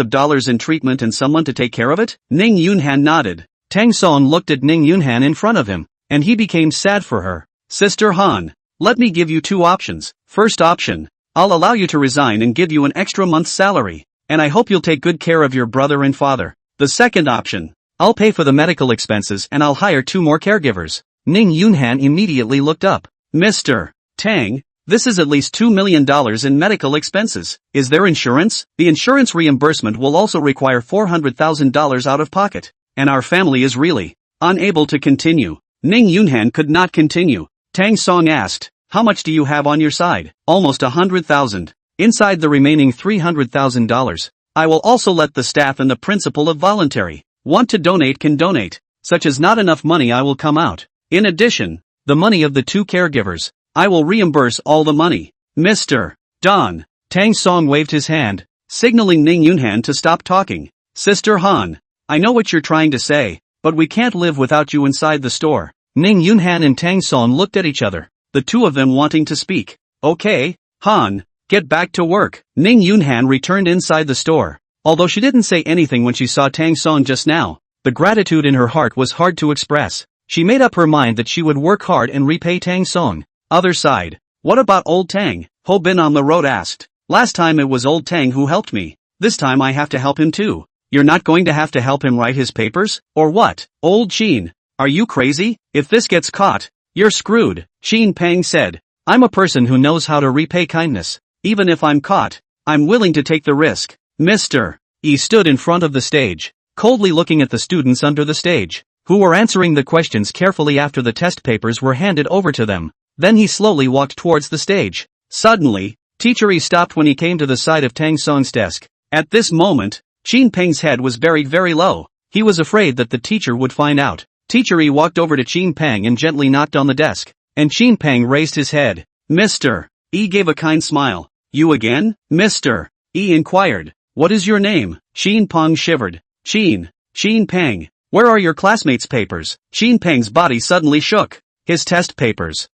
in treatment and someone to take care of it? Ning Yunhan nodded. Tang Song looked at Ning Yunhan in front of him, and he became sad for her. Sister Han, let me give you 2 options. First option, I'll allow you to resign and give you an extra month's salary, and I hope you'll take good care of your brother and father. The second option, I'll pay for the medical expenses and I'll hire 2 more caregivers. Ning Yunhan immediately looked up. Mr. Tang, this is at least $2 million in medical expenses. Is there insurance? The insurance reimbursement will also require $400,000 out of pocket, and our family is really unable to continue. Ning Yunhan could not continue. Tang Song asked, how much do you have on your side? Almost 100,000. Inside the remaining $300,000, I will also let the staff and the principal of voluntary want to donate can donate, such as not enough money I will come out. In addition, the money of the 2 caregivers, I will reimburse all the money. Mr. Don. Tang Song waved his hand, signaling Ning Yunhan to stop talking. Sister Han, I know what you're trying to say, but we can't live without you inside the store. Ning Yunhan and Tang Song looked at each other, the 2 of them wanting to speak. Okay, Han, get back to work. Ning Yunhan returned inside the store. Although she didn't say anything when she saw Tang Song just now, the gratitude in her heart was hard to express. She made up her mind that she would work hard and repay Tang Song. Other side. What about old Tang? Ho Bin on the road asked. Last time it was old Tang who helped me. This time I have to help him too. You're not going to have to help him write his papers? Or what? Old Qin, are you crazy? If this gets caught, you're screwed. Qin Peng said. I'm a person who knows how to repay kindness. Even if I'm caught, I'm willing to take the risk. Mr. Yi stood in front of the stage, coldly looking at the students under the stage, who were answering the questions carefully after the test papers were handed over to them. Then he slowly walked towards the stage. Suddenly, Teacher Yi stopped when he came to the side of Tang Song's desk. At this moment, Qin Peng's head was buried very low. He was afraid that the teacher would find out. Teacher Yi walked over to Qin Peng and gently knocked on the desk, and Qin Peng raised his head. Mr. Yi gave a kind smile. You again? Mr. Yi inquired. What is your name? Qin Peng shivered. Qin Peng, where are your classmates' papers? Qin Peng's body suddenly shook. His test papers.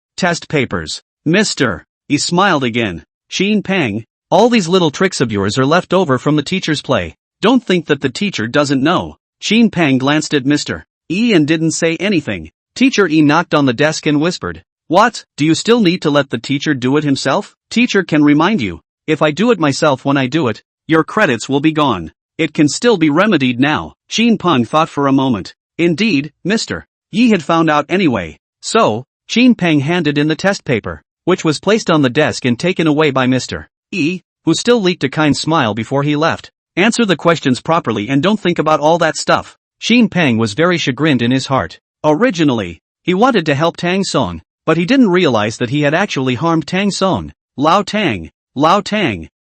Mr. Yi smiled again. Qin Peng, all these little tricks of yours are left over from the teacher's play. Don't think that the teacher doesn't know. Qin Peng glanced at Mr. Yi and didn't say anything. Teacher Yi knocked on the desk and whispered. What? Do you still need to let the teacher do it himself? Teacher can remind you. If I do it myself when I do it, your credits will be gone. It can still be remedied now. Qin Peng thought for a moment. Indeed, Mr. Yi had found out anyway. So, Qin Peng handed in the test paper, which was placed on the desk and taken away by Mr. Yi, who still leaked a kind smile before he left. Answer the questions properly and don't think about all that stuff. Qin Peng was very chagrined in his heart. Originally, he wanted to help Tang Song, but he didn't realize that he had actually harmed Tang Song. Lao Tang,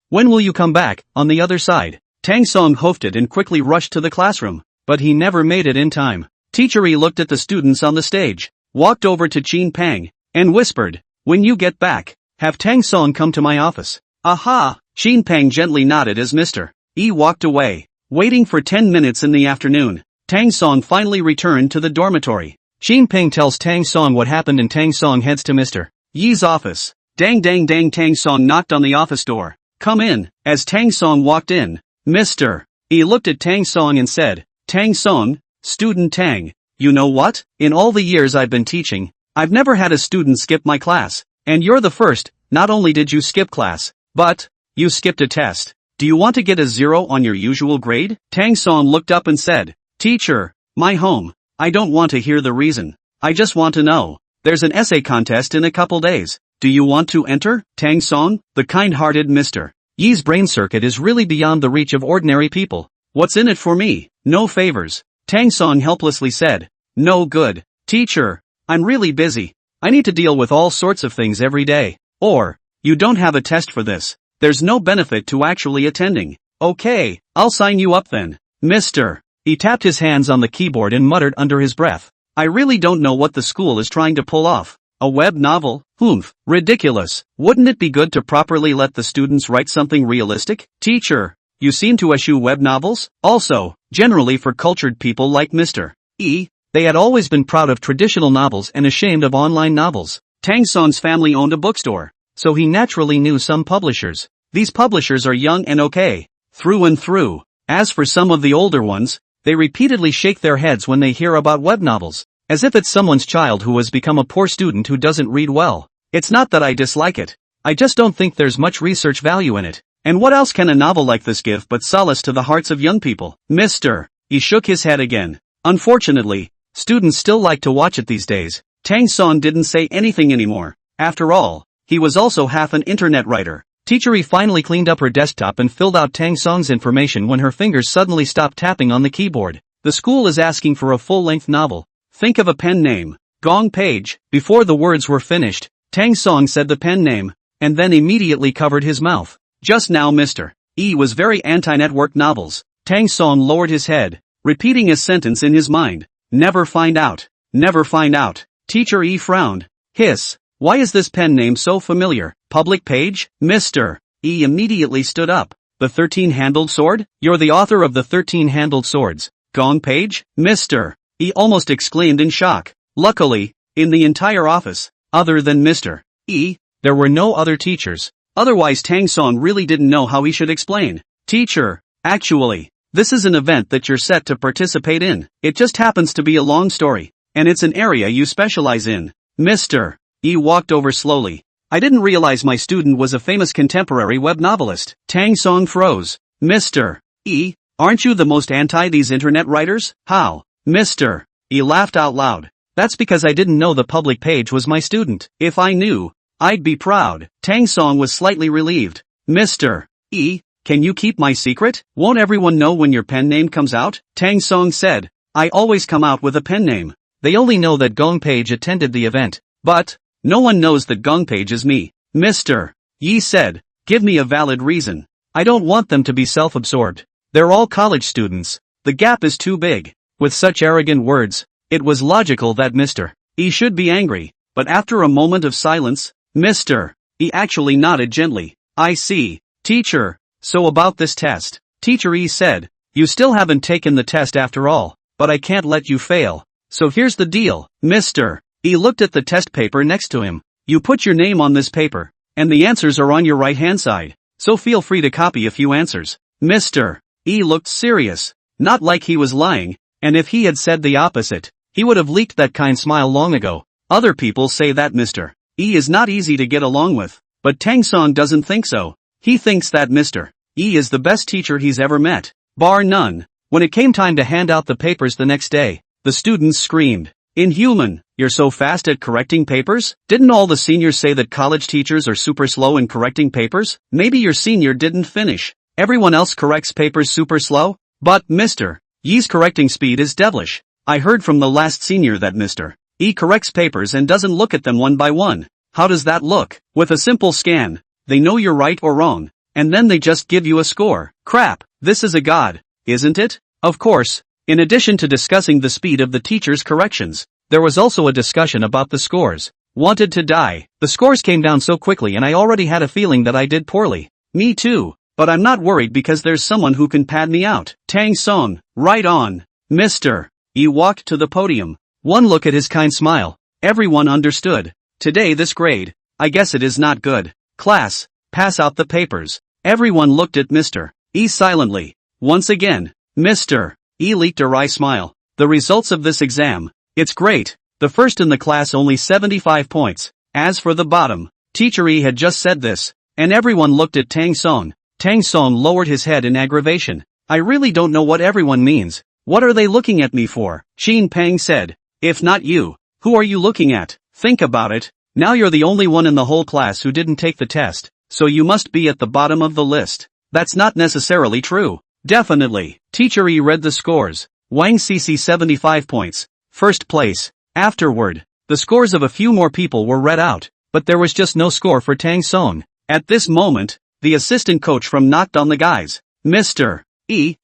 when will you come back? On the other side, Tang Song hoofed it and quickly rushed to the classroom, but he never made it in time. Teacher Yi looked at the students on the stage, walked over to Qin Peng, and whispered, when you get back, have Tang Song come to my office. Aha! Qin Peng gently nodded as Mr. Yi walked away. Waiting for 10 minutes in the afternoon, Tang Song finally returned to the dormitory. Qin Peng tells Tang Song what happened and Tang Song heads to Mr. Yi's office. Dang dang dang, Tang Song knocked on the office door. Come in. As Tang Song walked in, Mr. Yi looked at Tang Song and said, Tang Song, student Tang, you know what? In all the years I've been teaching, I've never had a student skip my class, and you're the first. Not only did you skip class, but you skipped a test. Do you want to get a 0 on your usual grade? Tang Song looked up and said, Teacher, my home. I don't want to hear the reason. I just want to know. There's an essay contest in a couple days. Do you want to enter? Tang Song, the kind-hearted Mr. Yi's brain circuit is really beyond the reach of ordinary people. What's in it for me? No favors. Tang Song helplessly said. No good. Teacher, I'm really busy. I need to deal with all sorts of things every day. Or, you don't have a test for this. There's no benefit to actually attending. Okay, I'll sign you up then. Mr. He tapped his hands on the keyboard and muttered under his breath. I really don't know what the school is trying to pull off. A web novel? Humph, ridiculous. Wouldn't it be good to properly let the students write something realistic? Teacher, you seem to eschew web novels? Also, generally for cultured people like Mr. E, they had always been proud of traditional novels and ashamed of online novels. Tang Song's family owned a bookstore, so he naturally knew some publishers. These publishers are young and okay, through and through. As for some of the older ones, they repeatedly shake their heads when they hear about web novels, as if it's someone's child who has become a poor student who doesn't read well. It's not that I dislike it. I just don't think there's much research value in it. And what else can a novel like this give but solace to the hearts of young people? Mr. He shook his head again. Unfortunately, students still like to watch it these days. Tang Song didn't say anything anymore. After all, he was also half an internet writer. Teacher E finally cleaned up her desktop and filled out Tang Song's information when her fingers suddenly stopped tapping on the keyboard. The school is asking for a full-length novel. Think of a pen name. Gong Page. Before the words were finished, Tang Song said the pen name, and then immediately covered his mouth. Just now Mr. E was very anti-network novels. Tang Song lowered his head, repeating a sentence in his mind. Never find out. Never find out. Teacher E frowned. Hiss. Why is this pen name so familiar? Public Page? Mr. E immediately stood up. The 13-handled sword? You're the author of the 13-handled swords. Gong Page? Mr. E almost exclaimed in shock. Luckily, in the entire office, other than Mr. E, there were no other teachers. Otherwise Tang Song really didn't know how he should explain. Teacher, actually, this is an event that you're set to participate in. It just happens to be a long story, and it's an area you specialize in. Mr. E walked over slowly. I didn't realize my student was a famous contemporary web novelist. Tang Song froze. Mr. E, aren't you the most anti these internet writers? How? Mr. E laughed out loud. That's because I didn't know the Public Page was my student. If I knew, I'd be proud. Tang Song was slightly relieved. Mr. E, can you keep my secret? Won't everyone know when your pen name comes out? Tang Song said. I always come out with a pen name. They only know that Gong Page attended the event. But, no one knows that Gong Page is me. Mr. Yi said. Give me a valid reason. I don't want them to be self-absorbed. They're all college students. The gap is too big. With such arrogant words, it was logical that Mr. E should be angry. But after a moment of silence, Mr. E actually nodded gently. I see. Teacher, so about this test. Teacher E said, you still haven't taken the test after all, but I can't let you fail. So here's the deal. Mr. E looked at the test paper next to him. You put your name on this paper, and the answers are on your right-hand side, so feel free to copy a few answers. Mr. E looked serious, not like he was lying, and if he had said the opposite, he would have leaked that kind smile long ago. Other people say that Mr. E is not easy to get along with, but Tang Song doesn't think so. He thinks that Mr. E is the best teacher he's ever met, bar none. When it came time to hand out the papers the next day, the students screamed, Inhuman, you're so fast at correcting papers? Didn't all the seniors say that college teachers are super slow in correcting papers? Maybe your senior didn't finish. Everyone else corrects papers super slow? But Mr. Yi's correcting speed is devilish. I heard from the last senior that Mr. E corrects papers and doesn't look at them one by one. How does that look? With a simple scan, they know you're right or wrong, and then they just give you a score. Crap, this is a god, isn't it? Of course, in addition to discussing the speed of the teacher's corrections, there was also a discussion about the scores. Wanted to die. The scores came down so quickly and I already had a feeling that I did poorly. Me too, but I'm not worried because there's someone who can pad me out. Tang Song, right on. Mr. E walked to the podium. One look at his kind smile. Everyone understood. Today this grade, I guess it is not good. Class, pass out the papers. Everyone looked at Mr. E silently. Once again, Mr. E leaked a wry smile. The results of this exam. It's great. The first in the class only 75 points. As for the bottom, Teacher E had just said this, and everyone looked at Tang Song. Tang Song lowered his head in aggravation. I really don't know what everyone means. What are they looking at me for? Xin Peng said. If not you, who are you looking at? Think about it. Now you're the only one in the whole class who didn't take the test, so you must be at the bottom of the list. That's not necessarily true. Definitely. Teacher E read the scores. Wang Cc 75 points. First place. Afterward, the scores of a few more people were read out, but there was just no score for Tang Song. At this moment, the assistant coach from knocked on the guys. Mr. E,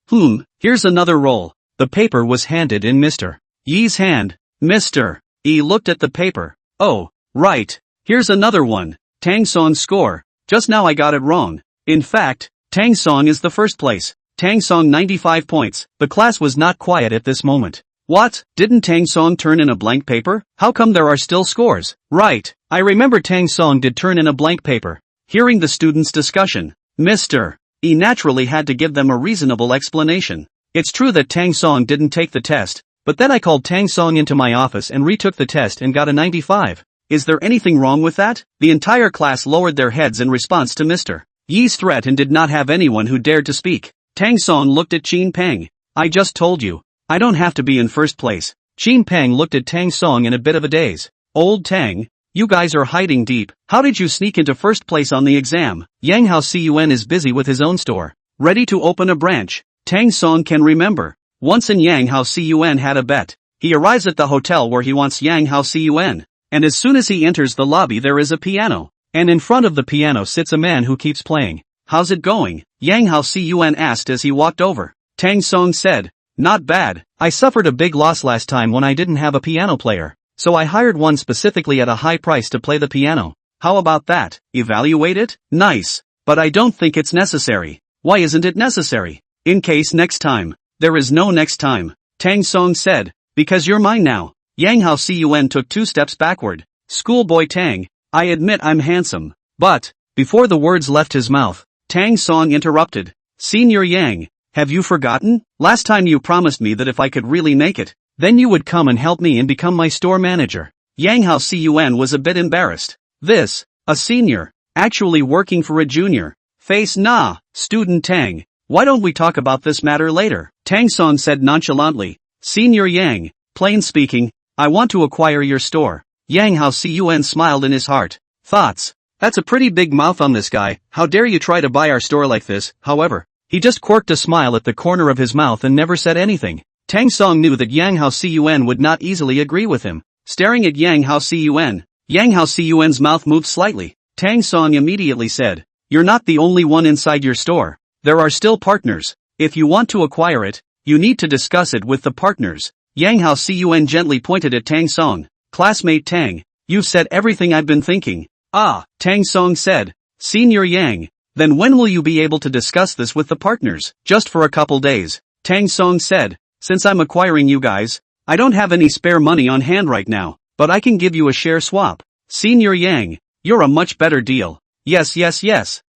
here's another roll. The paper was handed in Mr. Yi's hand. Mr. E looked at the paper. Oh, Right. Here's another one. Tang Song's score. Just now I got it wrong. In fact, Tang Song is the first place. Tang Song 95 points. The class was not quiet at this moment. What? Didn't Tang Song turn in a blank paper? How come there are still scores? Right. I remember Tang Song did turn in a blank paper. Hearing the students' discussion, Mr. E naturally had to give them a reasonable explanation. It's true that Tang Song didn't take the test, but then I called Tang Song into my office and retook the test and got a 95. Is there anything wrong with that? The entire class lowered their heads in response to Mr. Yi's threat and did not have anyone who dared to speak. Tang Song looked at Qin Peng. I just told you. I don't have to be in first place. Qin Peng looked at Tang Song in a bit of a daze. Old Tang, you guys are hiding deep. How did you sneak into first place on the exam? Yang Hao Cun is busy with his own store, ready to open a branch. Tang Song can remember. Once in Yang Hao Cun had a bet. He arrives at the hotel where he wants Yang Hao Cun. And as soon as he enters the lobby there is a piano. And in front of the piano sits a man who keeps playing. How's it going? Yang Hao Cun asked as he walked over. Tang Song said, not bad. I suffered a big loss last time when I didn't have a piano player. So I hired one specifically at a high price to play the piano. How about that? Evaluate it? Nice. But I don't think it's necessary. Why isn't it necessary? In case next time. There is no next time. Tang Song said, because you're mine now. Yang Hao Cun took 2 steps backward. Schoolboy Tang, I admit I'm handsome. But, before the words left his mouth, Tang Song interrupted. Senior Yang, have you forgotten? Last time you promised me that if I could really make it, then you would come and help me and become my store manager. Yang Hao Cun was a bit embarrassed. This, a senior, actually working for a junior. Face nah, student Tang, why don't we talk about this matter later? Tang Song said nonchalantly. Senior Yang, plain speaking, I want to acquire your store. Yang Hao Cun smiled in his heart. Thoughts? That's a pretty big mouth on this guy. How dare you try to buy our store like this? However, he just quirked a smile at the corner of his mouth and never said anything. Tang Song knew that Yang Hao Cun would not easily agree with him. Staring at Yang Hao Cun, Yang Hao Cun's mouth moved slightly. Tang Song immediately said, you're not the only one inside your store. There are still partners. If you want to acquire it, you need to discuss it with the partners. Yang Hao Cun gently pointed at Tang Song. Classmate Tang, you've said everything I've been thinking. Ah, Tang Song said. Senior Yang, then when will you be able to discuss this with the partners? Just for a couple days. Tang Song said, since I'm acquiring you guys, I don't have any spare money on hand right now, but I can give you a share swap. Senior Yang, you're a much better deal. Yes.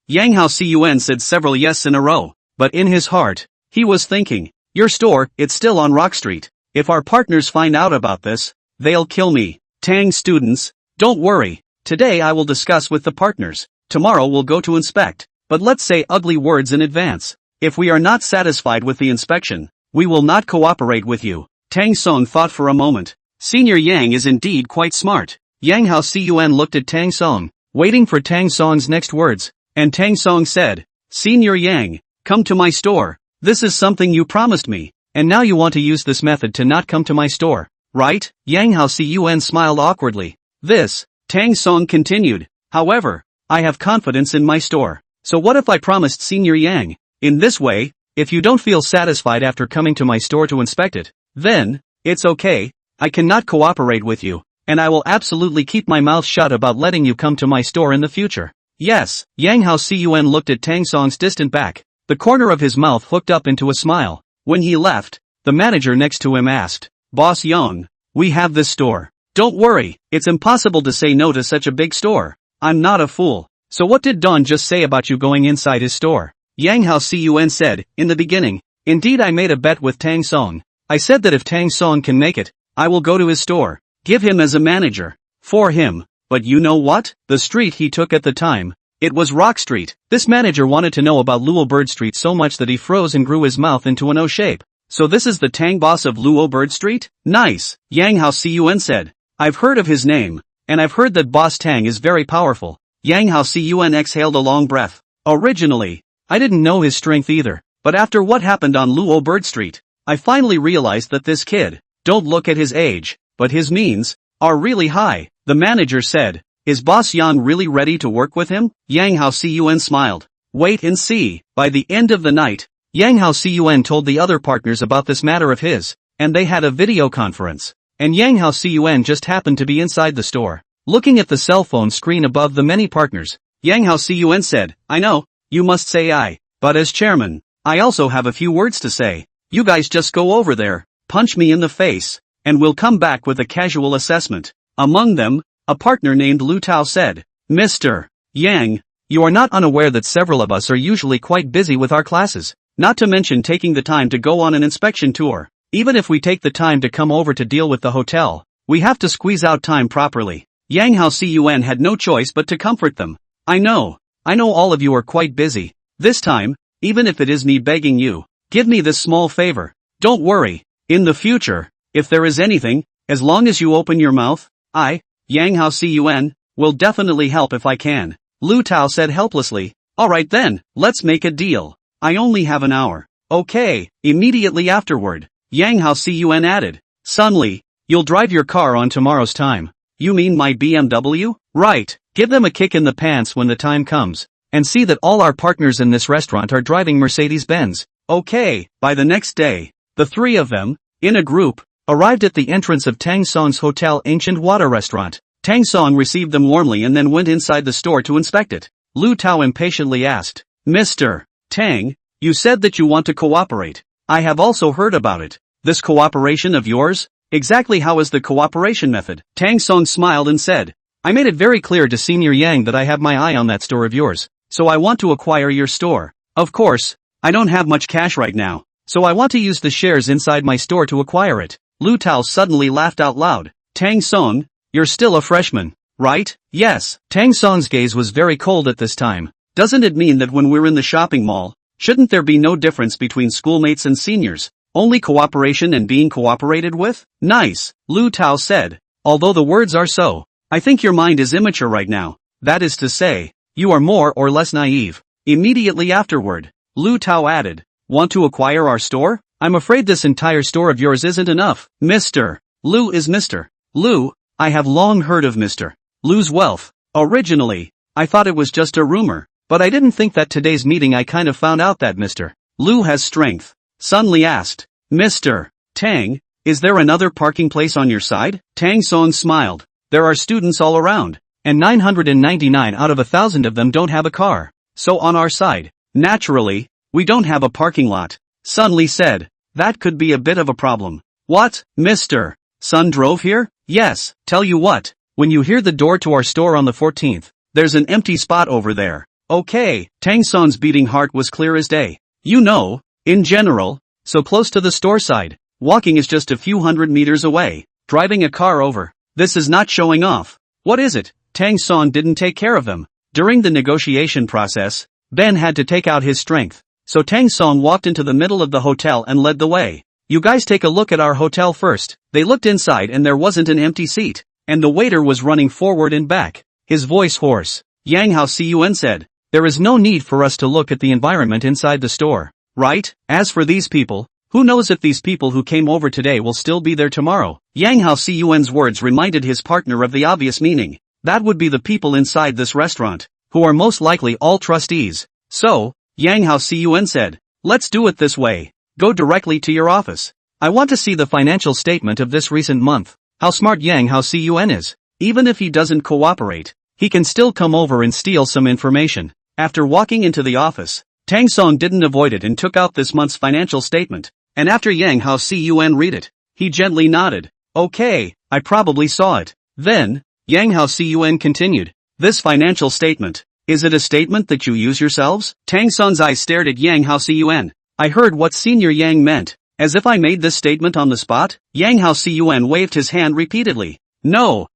Yang Hao Cun said several yes in a row, but in his heart, he was thinking, your store, it's still on Rock Street. If our partners find out about this, they'll kill me. Tang students, don't worry. Today I will discuss with the partners. Tomorrow we'll go to inspect. But let's say ugly words in advance. If we are not satisfied with the inspection, we will not cooperate with you. Tang Song thought for a moment. Senior Yang is indeed quite smart. Yang Hao Cun looked at Tang Song, waiting for Tang Song's next words. And Tang Song said, Senior Yang, come to my store. This is something you promised me. And now you want to use this method to not come to my store, right? Yang Hao Cun smiled awkwardly. This, Tang Song continued. However, I have confidence in my store. So what if I promised Senior Yang? In this way, if you don't feel satisfied after coming to my store to inspect it, then, it's okay, I cannot cooperate with you, and I will absolutely keep my mouth shut about letting you come to my store in the future. Yes, Yang Hao Cun looked at Tang Song's distant back. The corner of his mouth hooked up into a smile. When he left, the manager next to him asked, Boss Yang, we have this store. Don't worry, it's impossible to say no to such a big store. I'm not a fool. So what did Don just say about you going inside his store? Yang Hao Cun said, in the beginning, indeed I made a bet with Tang Song. I said that if Tang Song can make it, I will go to his store, give him as a manager, for him. But you know what? The street he took at the time, it was Rock Street. This manager wanted to know about Luo Bird Street so much that he froze and grew his mouth into an O shape. So this is the Tang boss of Luo Bird Street? Nice, Yang Hao Cun said. I've heard of his name, and I've heard that Boss Tang is very powerful. Yang Hao Cun exhaled a long breath. Originally, I didn't know his strength either, but after what happened on Luo Bird Street, I finally realized that this kid, don't look at his age, but his means, are really high. The manager said, is Boss Yang really ready to work with him? Yang Hao Cun smiled. Wait and see. By the end of the night, Yang Hao Cun told the other partners about this matter of his, and they had a video conference. And Yang Hao Cun just happened to be inside the store. Looking at the cell phone screen above the many partners, Yang Hao Cun said, I know, you must say I, but as chairman, I also have a few words to say. You guys just go over there, punch me in the face, and we'll come back with a casual assessment. Among them, a partner named Lu Tao said, Mr. Yang, you are not unaware that several of us are usually quite busy with our classes, not to mention taking the time to go on an inspection tour. Even if we take the time to come over to deal with the hotel, we have to squeeze out time properly. Yang Hao Cun had no choice but to comfort them. I know all of you are quite busy. This time, even if it is me begging you, give me this small favor. Don't worry, in the future, if there is anything, as long as you open your mouth, I, Yang Hao Cun, will definitely help if I can. Lu Tao said helplessly, alright then, let's make a deal. I only have an hour. Okay, immediately afterward, Yang Hao Cun added, Sun Li, you'll drive your car on tomorrow's time. You mean my BMW? Right, give them a kick in the pants when the time comes, and see that all our partners in this restaurant are driving Mercedes-Benz. Okay, by the next day, the three of them, in a group, arrived at the entrance of Tang Song's Hotel Ancient Water Restaurant. Tang Song received them warmly and then went inside the store to inspect it. Lu Tao impatiently asked, Mr. Tang, you said that you want to cooperate. I have also heard about it. This cooperation of yours? Exactly how is the cooperation method? Tang Song smiled and said, I made it very clear to Senior Yang that I have my eye on that store of yours, so I want to acquire your store. Of course, I don't have much cash right now, so I want to use the shares inside my store to acquire it. Lu Tao suddenly laughed out loud. Tang Song, you're still a freshman, right? Yes. Tang Song's gaze was very cold at this time. Doesn't it mean that when we're in the shopping mall, shouldn't there be no difference between schoolmates and seniors? Only cooperation and being cooperated with? Nice, Lu Tao said. Although the words are so, I think your mind is immature right now. That is to say, you are more or less naive. Immediately afterward, Lu Tao added, want to acquire our store? I'm afraid this entire store of yours isn't enough. Mr. Lu is Mr. Lu, I have long heard of Mr. Lu's wealth. Originally, I thought it was just a rumor, but I didn't think that today's meeting I kind of found out that Mr. Lu has strength. Sun Li asked, Mr. Tang, is there another parking place on your side? Tang Song smiled. There are students all around, and 999 out of 1,000 of them don't have a car. So on our side, naturally, we don't have a parking lot. Sun Li said, that could be a bit of a problem. What, Mr. Sun drove here? Yes, tell you what, when you hear the door to our store on the 14th, there's an empty spot over there. Okay, Tang Song's beating heart was clear as day. You know, in general, so close to the store side, walking is just a few hundred meters away, driving a car over. This is not showing off. What is it? Tang Song didn't take care of them. During the negotiation process, Ben had to take out his strength, so Tang Song walked into the middle of the hotel and led the way. You guys take a look at our hotel first. They looked inside and there wasn't an empty seat, and the waiter was running forward and back, his voice hoarse. Yang Hao Cun said, there is no need for us to look at the environment inside the store. Right? As for these people, who knows if these people who came over today will still be there tomorrow? Yang Hao Cun's words reminded his partner of the obvious meaning. That would be the people inside this restaurant, who are most likely all trustees. So, Yang Hao Cun said, let's do it this way. Go directly to your office. I want to see the financial statement of this recent month. How smart Yang Hao Cun is. Even if he doesn't cooperate, he can still come over and steal some information. After walking into the office, Tang Song didn't avoid it and took out this month's financial statement, and after Yang Hao Cun read it, he gently nodded. Okay, I probably saw it. Then, Yang Hao Cun continued, this financial statement, is it a statement that you use yourselves? Tang Song's eyes stared at Yang Hao Cun. I heard what Senior Yang meant, as if I made this statement on the spot. Yang Hao Cun waved his hand repeatedly. No,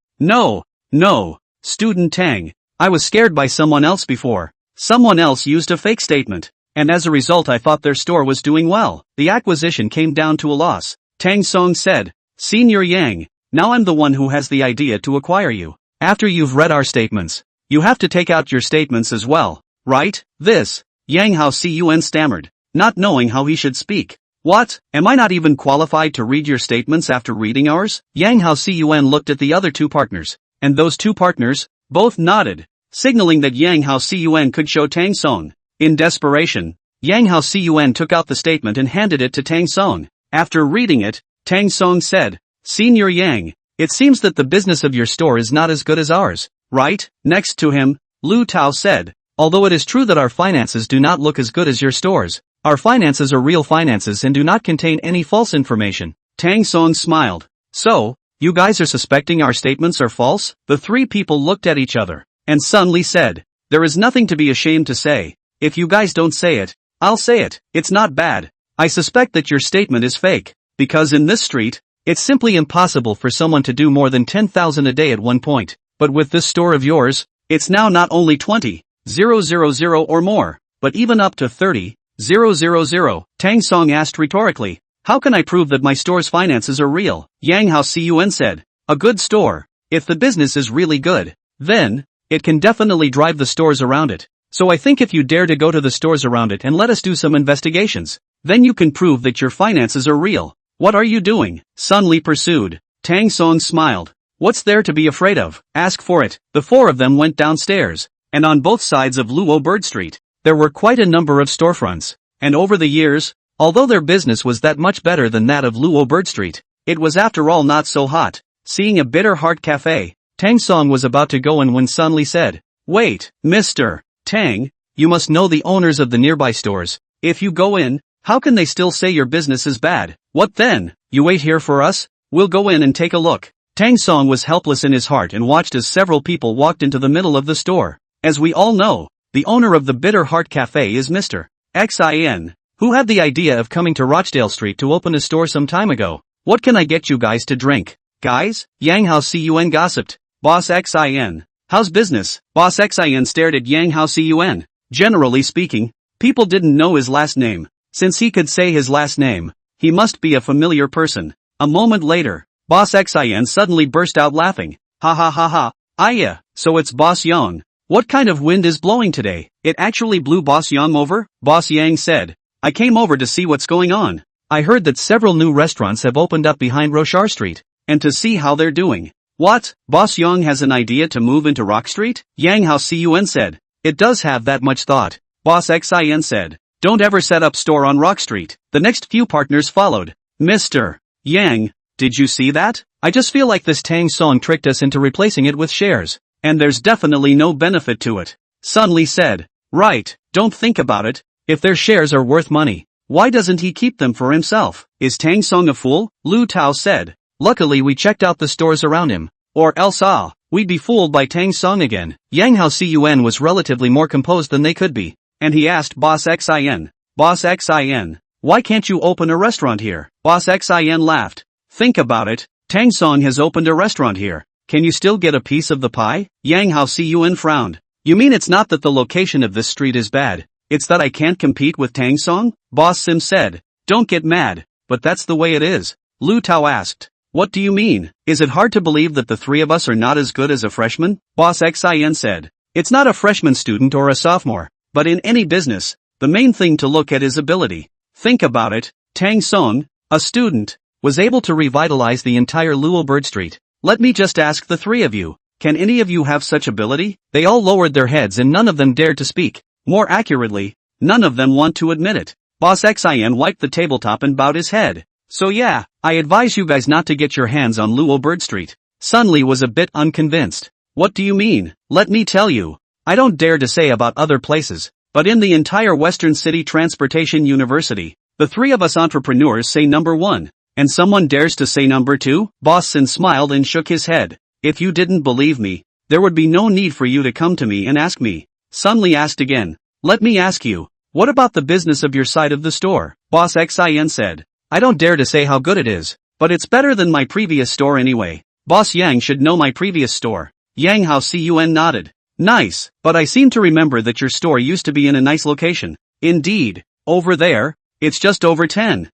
Student Tang, I was scared by someone else before. Someone else used a fake statement, and as a result I thought their store was doing well. The acquisition came down to a loss. Tang Song said, Senior Yang, now I'm the one who has the idea to acquire you. After you've read our statements, you have to take out your statements as well, right? This, Yang Hao Cun stammered, not knowing how he should speak. What? Am I not even qualified to read your statements after reading ours? Yang Hao Cun looked at the other two partners, and those two partners, both nodded, signaling that Yang Hao Cun could show Tang Song. In desperation, Yang Hao Cun took out the statement and handed it to Tang Song. After reading it, Tang Song said, Senior Yang, It seems that the business of your store is not as good as ours, right? Next to him, Lu Tao said, although it is true that our finances do not look as good as your store's, our finances are real finances and do not contain any false information. Tang Song smiled. So, you guys are suspecting our statements are false? The three people looked at each other, and Sun Li said, there is nothing to be ashamed to say. If you guys don't say it, I'll say it. It's not bad. I suspect that your statement is fake, because in this street, it's simply impossible for someone to do more than 10,000 a day at one point. But with this store of yours, it's now not only 20,000 or more, but even up to 30,000. Tang Song asked rhetorically, how can I prove that my store's finances are real? Yang Hao Cun said, a good store. If the business is really good, then, it can definitely drive the stores around it. So I think if you dare to go to the stores around it and let us do some investigations, then you can prove that your finances are real. What are you doing? Sun Li pursued. Tang Song smiled. What's there to be afraid of? Ask for it. The four of them went downstairs, and on both sides of Luo Bird Street, there were quite a number of storefronts, and over the years, although their business was that much better than that of Luo Bird Street, it was after all not so hot. Seeing a Bitter Heart Cafe, Tang Song was about to go in when Sun Li said, wait, Mr. Tang, you must know the owners of the nearby stores. If you go in, how can they still say your business is bad? What then? You wait here for us? We'll go in and take a look. Tang Song was helpless in his heart and watched as several people walked into the middle of the store. As we all know, the owner of the Bitter Heart Cafe is Mr. Xin, who had the idea of coming to Rochdale Street to open a store some time ago. What can I get you guys to drink? Guys? Yang Hao Cun gossiped. Boss Xin. How's business? Boss Xin stared at Yang Hao Cun. Generally speaking, people didn't know his last name. Since he could say his last name, he must be a familiar person. A moment later, Boss Xin suddenly burst out laughing. Ha ha ha ha. Aya, so it's Boss Yang. What kind of wind is blowing today? It actually blew Boss Yang over? Boss Yang said. I came over to see what's going on. I heard that several new restaurants have opened up behind Rochar Street, and to see how they're doing. What? Boss Yang has an idea to move into Rock Street? Yang Hao Cun said. It does have that much thought. Boss Xin said. Don't ever set up store on Rock Street. The next few partners followed. Mr. Yang, did you see that? I just feel like this Tang Song tricked us into replacing it with shares, and there's definitely no benefit to it. Sun Li said. Right, don't think about it. If their shares are worth money, why doesn't he keep them for himself? Is Tang Song a fool? Lu Tao said. Luckily we checked out the stores around him, or else we'd be fooled by Tang Song again. Yang Hao Cun was relatively more composed than they could be, and he asked Boss Xin. Boss Xin, why can't you open a restaurant here? Boss Xin laughed. Think about it, Tang Song has opened a restaurant here. Can you still get a piece of the pie? Yang Hao Cun frowned. You mean it's not that the location of this street is bad, it's that I can't compete with Tang Song? Boss Sim said. Don't get mad, but that's the way it is. Lu Tao asked. What do you mean? Is it hard to believe that the three of us are not as good as a freshman? Boss Xin said. It's not a freshman student or a sophomore, but in any business, the main thing to look at is ability. Think about it, Tang Song, a student, was able to revitalize the entire Luo Bird Street. Let me just ask the three of you, can any of you have such ability? They all lowered their heads and none of them dared to speak. More accurately, none of them want to admit it. Boss Xin wiped the tabletop and bowed his head. So yeah, I advise you guys not to get your hands on Luo Bird Street. Sun Li was a bit unconvinced. What do you mean? Let me tell you. I don't dare to say about other places, but in the entire Western City Transportation University, the three of us entrepreneurs say number one, and someone dares to say number two? Boss Sin smiled and shook his head. If you didn't believe me, there would be no need for you to come to me and ask me. Sun Li asked again. Let me ask you, what about the business of your side of the store? Boss Xin said. I don't dare to say how good it is, but it's better than my previous store anyway. Boss Yang should know my previous store. Yang Hao Cun nodded. Nice, but I seem to remember that your store used to be in a nice location. Indeed, over there, it's just over 10,000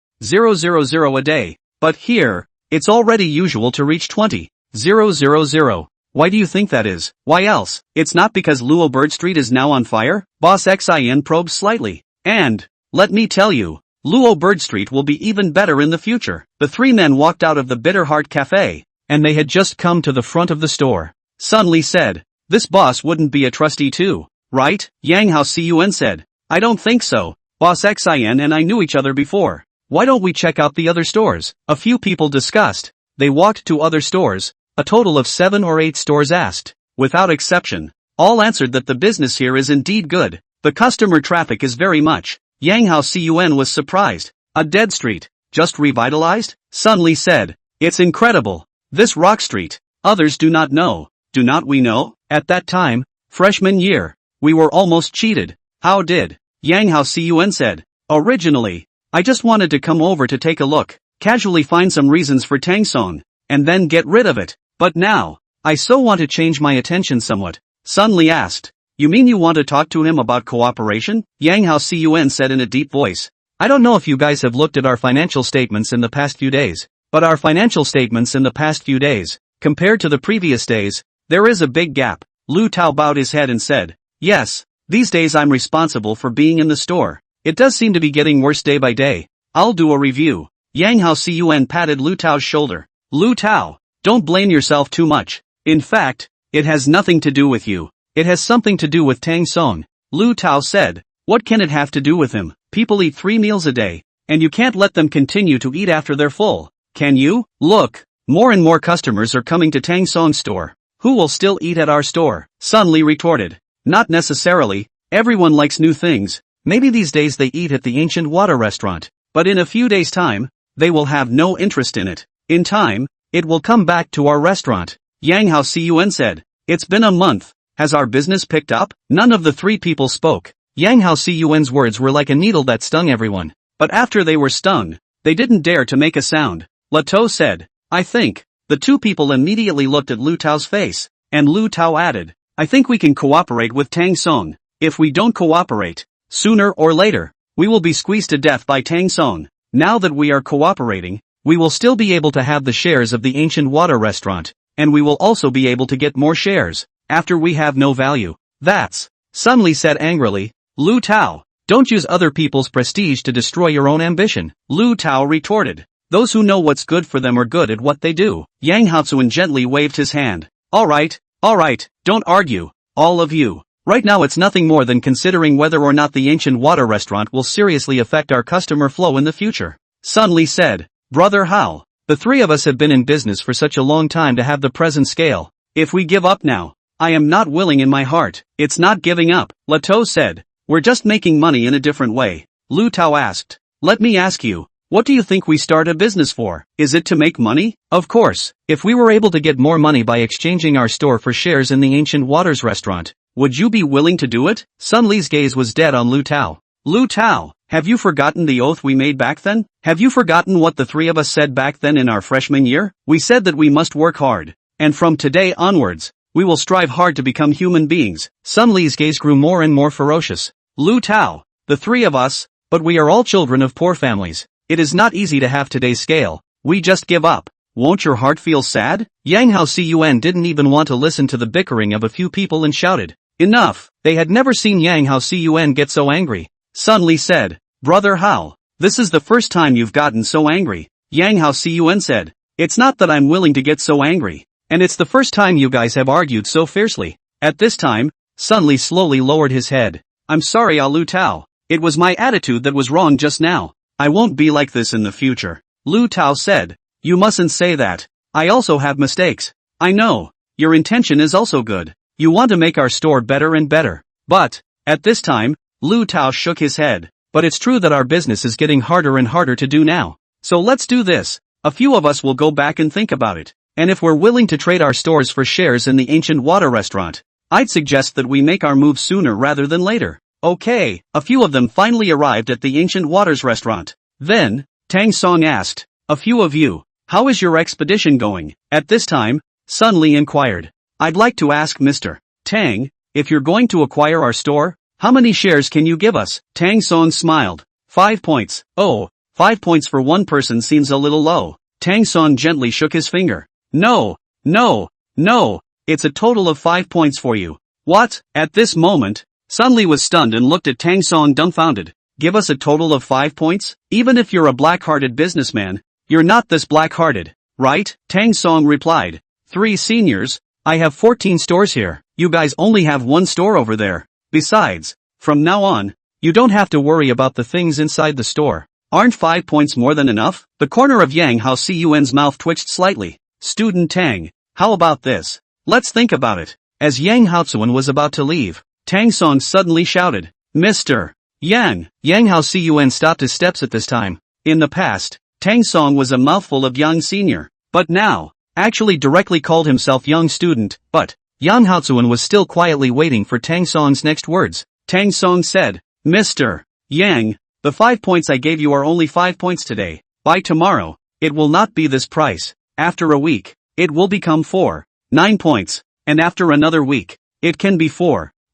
a day, but here, it's already usual to reach 20,000. Why do you think that is? Why else? It's not because Luo Bird Street is now on fire? Boss Xin probed slightly. And, let me tell you, Luo Bird Street will be even better in the future. The three men walked out of the Bitter Heart Cafe, and they had just come to the front of the store. Sun Li said, this boss wouldn't be a trustee too, right? Yang Hao Cun said, I don't think so. Boss Xin and I knew each other before. Why don't we check out the other stores? A few people discussed. They walked to other stores. A total of 7 or 8 stores asked. Without exception, all answered that the business here is indeed good. The customer traffic is very much. Yang Hao Cun was surprised. A dead street, just revitalized? Sun Li said. It's incredible. This rock street. Others do not know. Do not we know? At that time, freshman year, we were almost cheated. How did? Yang Hao Cun said. Originally, I just wanted to come over to take a look, casually find some reasons for Tang Song, and then get rid of it. But now, I so want to change my attention somewhat. Sun Li asked. You mean you want to talk to him about cooperation? Yang Hao Cun said in a deep voice. I don't know if you guys have looked at our financial statements in the past few days, but our financial statements in the past few days, compared to the previous days, there is a big gap. Lu Tao bowed his head and said, yes, these days I'm responsible for being in the store. It does seem to be getting worse day by day. I'll do a review. Yang Hao Cun patted Lu Tao's shoulder. Lu Tao, don't blame yourself too much. In fact, it has nothing to do with you. It has something to do with Tang Song. Lu Tao said. What can it have to do with him? People eat 3 meals a day, and you can't let them continue to eat after they're full, can you? Look, more and more customers are coming to Tang Song's store. Who will still eat at our store? Sun Li retorted. Not necessarily, everyone likes new things. Maybe these days they eat at the ancient water restaurant, but in a few days' time, they will have no interest in it. In time, it will come back to our restaurant. Yang Hao Cun said. It's been a month. Has our business picked up? None of the 3 people spoke. Yang Hao Cun's words were like a needle that stung everyone. But after they were stung, they didn't dare to make a sound. Lato said, I think. The 2 people immediately looked at Lu Tao's face, and Lu Tao added, I think we can cooperate with Tang Song. If we don't cooperate, sooner or later, we will be squeezed to death by Tang Song. Now that we are cooperating, we will still be able to have the shares of the ancient water restaurant, and we will also be able to get more shares. After we have no value. That's. Sun Li said angrily. Lu Tao, don't use other people's prestige to destroy your own ambition. Lu Tao retorted. Those who know what's good for them are good at what they do. Yang Haozuan gently waved his hand. Alright, don't argue, all of you. Right now it's nothing more than considering whether or not the ancient water restaurant will seriously affect our customer flow in the future. Sun Li said. Brother Hao, the 3 of us have been in business for such a long time to have the present scale. If we give up now, I am not willing in my heart. It's not giving up, Lato said. We're just making money in a different way. Lu Tao asked. Let me ask you, what do you think we start a business for? Is it to make money? Of course, if we were able to get more money by exchanging our store for shares in the Ancient Waters restaurant, would you be willing to do it? Sun Li's gaze was dead on Lu Tao. Lu Tao, have you forgotten the oath we made back then? Have you forgotten what the 3 of us said back then in our freshman year? We said that we must work hard. And from today onwards, we will strive hard to become human beings. Sun Li's gaze grew more and more ferocious. Lu Tao, the 3 of us, but we are all children of poor families. It is not easy to have today's scale. We just give up. Won't your heart feel sad? Yang Hao Cun didn't even want to listen to the bickering of a few people and shouted. Enough! They had never seen Yang Hao Cun get so angry. Sun Li said. Brother Hao, this is the first time you've gotten so angry. Yang Hao Cun said. It's not that I'm willing to get so angry. And it's the first time you guys have argued so fiercely. At this time, Sun Li slowly lowered his head. I'm sorry, Lu Tao. It was my attitude that was wrong just now. I won't be like this in the future. Lu Tao said. You mustn't say that. I also have mistakes. I know. Your intention is also good. You want to make our store better and better. But, at this time, Lu Tao shook his head. But it's true that our business is getting harder and harder to do now. So let's do this. A few of us will go back and think about it. And if we're willing to trade our stores for shares in the Ancient Water Restaurant, I'd suggest that we make our move sooner rather than later. Okay, a few of them finally arrived at the Ancient Waters Restaurant. Then, Tang Song asked, a few of you, how is your expedition going? At this time, Sun Li inquired. I'd like to ask Mr. Tang, if you're going to acquire our store, how many shares can you give us? Tang Song smiled. 5 points. Oh, 5 points for one person seems a little low. Tang Song gently shook his finger. No, it's a total of 5 points for you. What? At this moment, Sun Li was stunned and looked at Tang Song dumbfounded. Give us a total of 5 points? Even if you're a black-hearted businessman, you're not this black-hearted, right? Tang Song replied. 3 seniors, I have 14 stores here. You guys only have 1 store over there. Besides, from now on, you don't have to worry about the things inside the store. Aren't 5 points more than enough? The corner of Yang Hao Cun's mouth twitched slightly. Student Tang, how about this? Let's think about it. As Yang Haocun was about to leave, Tang Song suddenly shouted, Mr. Yang. Yang Hao Cun stopped his steps at this time. In the past, Tang Song was a mouthful of Yang Senior, but now, actually directly called himself Young Student, but Yang Haocun was still quietly waiting for Tang Song's next words. Tang Song said, Mr. Yang, the 5 points I gave you are only 5 points today. By tomorrow, it will not be this price. After a week, it will become 9 points. And after another week, it can be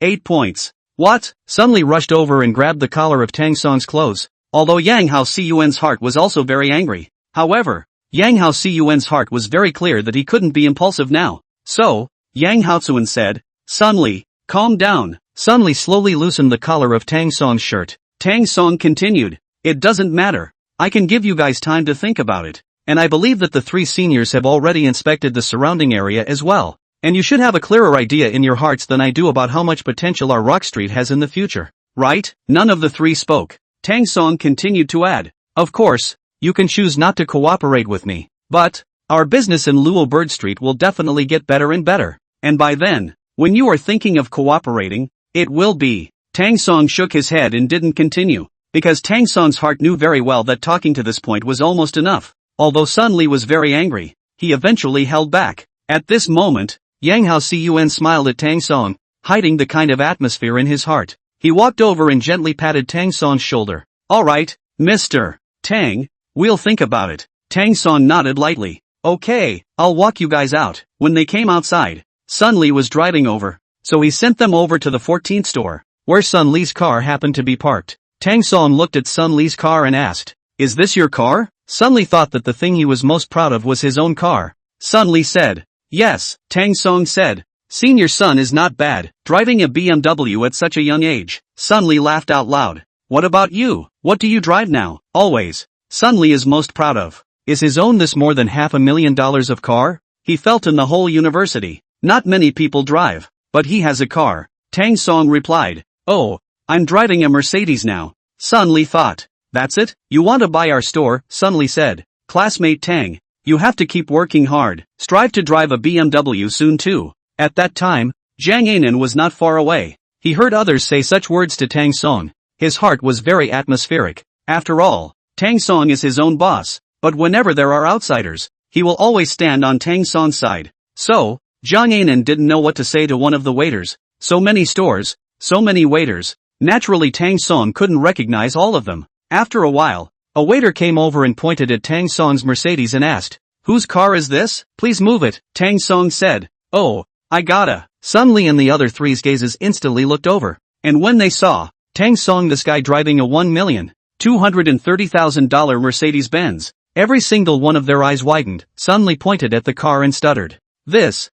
8 points. What? Sun Li rushed over and grabbed the collar of Tang Song's clothes, although Yang Hao Cun's heart was also very angry. However, Yang Hao Cun's heart was very clear that he couldn't be impulsive now. So, Yang Haocun said, Sun Li, calm down. Sun Li slowly loosened the collar of Tang Song's shirt. Tang Song continued, it doesn't matter. I can give you guys time to think about it. And I believe that the 3 seniors have already inspected the surrounding area as well. And you should have a clearer idea in your hearts than I do about how much potential our Rock Street has in the future. Right? None of the 3 spoke. Tang Song continued to add, of course, you can choose not to cooperate with me. But, our business in Luo Bird Street will definitely get better and better. And by then, when you are thinking of cooperating, it will be. Tang Song shook his head and didn't continue, because Tang Song's heart knew very well that talking to this point was almost enough. Although Sun Li was very angry, he eventually held back. At this moment, Yang Hao Cun smiled at Tang Song, hiding the kind of atmosphere in his heart. He walked over and gently patted Tang Song's shoulder. Alright, Mr. Tang, we'll think about it. Tang Song nodded lightly. Okay, I'll walk you guys out. When they came outside, Sun Li was driving over, so he sent them over to the 14th store, where Sun Li's car happened to be parked. Tang Song looked at Sun Li's car and asked, is this your car? Sun Li thought that the thing he was most proud of was his own car. Sun Li said, yes. Tang Song said, senior son is not bad, driving a BMW at such a young age. Sun Li laughed out loud. What about you? What do you drive now? Always. Sun Li is most proud of is his own this more than $500,000 of car? He felt in the whole university, not many people drive, but he has a car. Tang Song replied, oh, I'm driving a Mercedes now. Sun Li thought, that's it? You want to buy our store? Sun Li said, classmate Tang, you have to keep working hard, strive to drive a BMW soon too. At that time, Jiang Anan was not far away. He heard others say such words to Tang Song. His heart was very atmospheric. After all, Tang Song is his own boss, but whenever there are outsiders, he will always stand on Tang Song's side. So, Jiang Anan didn't know what to say to one of the waiters. So many stores, so many waiters. Naturally Tang Song couldn't recognize all of them. After a while, a waiter came over and pointed at Tang Song's Mercedes and asked, whose car is this? Please move it. Tang Song said, oh, I gotta. Sun Li and the other 3's gazes instantly looked over, and when they saw Tang Song, this guy driving a $1,230,000 Mercedes-Benz, every single one of their eyes widened. Sun Li pointed at the car and stuttered, This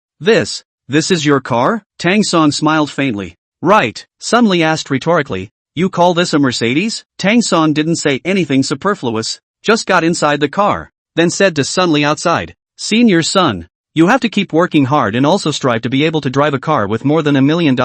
is your car? Tang Song smiled faintly. Right, Sun Li asked rhetorically, you call this a Mercedes? Tang Song didn't say anything superfluous, just got inside the car, then said to Sun Li outside, senior son, you have to keep working hard and also strive to be able to drive a car with more than $1 million.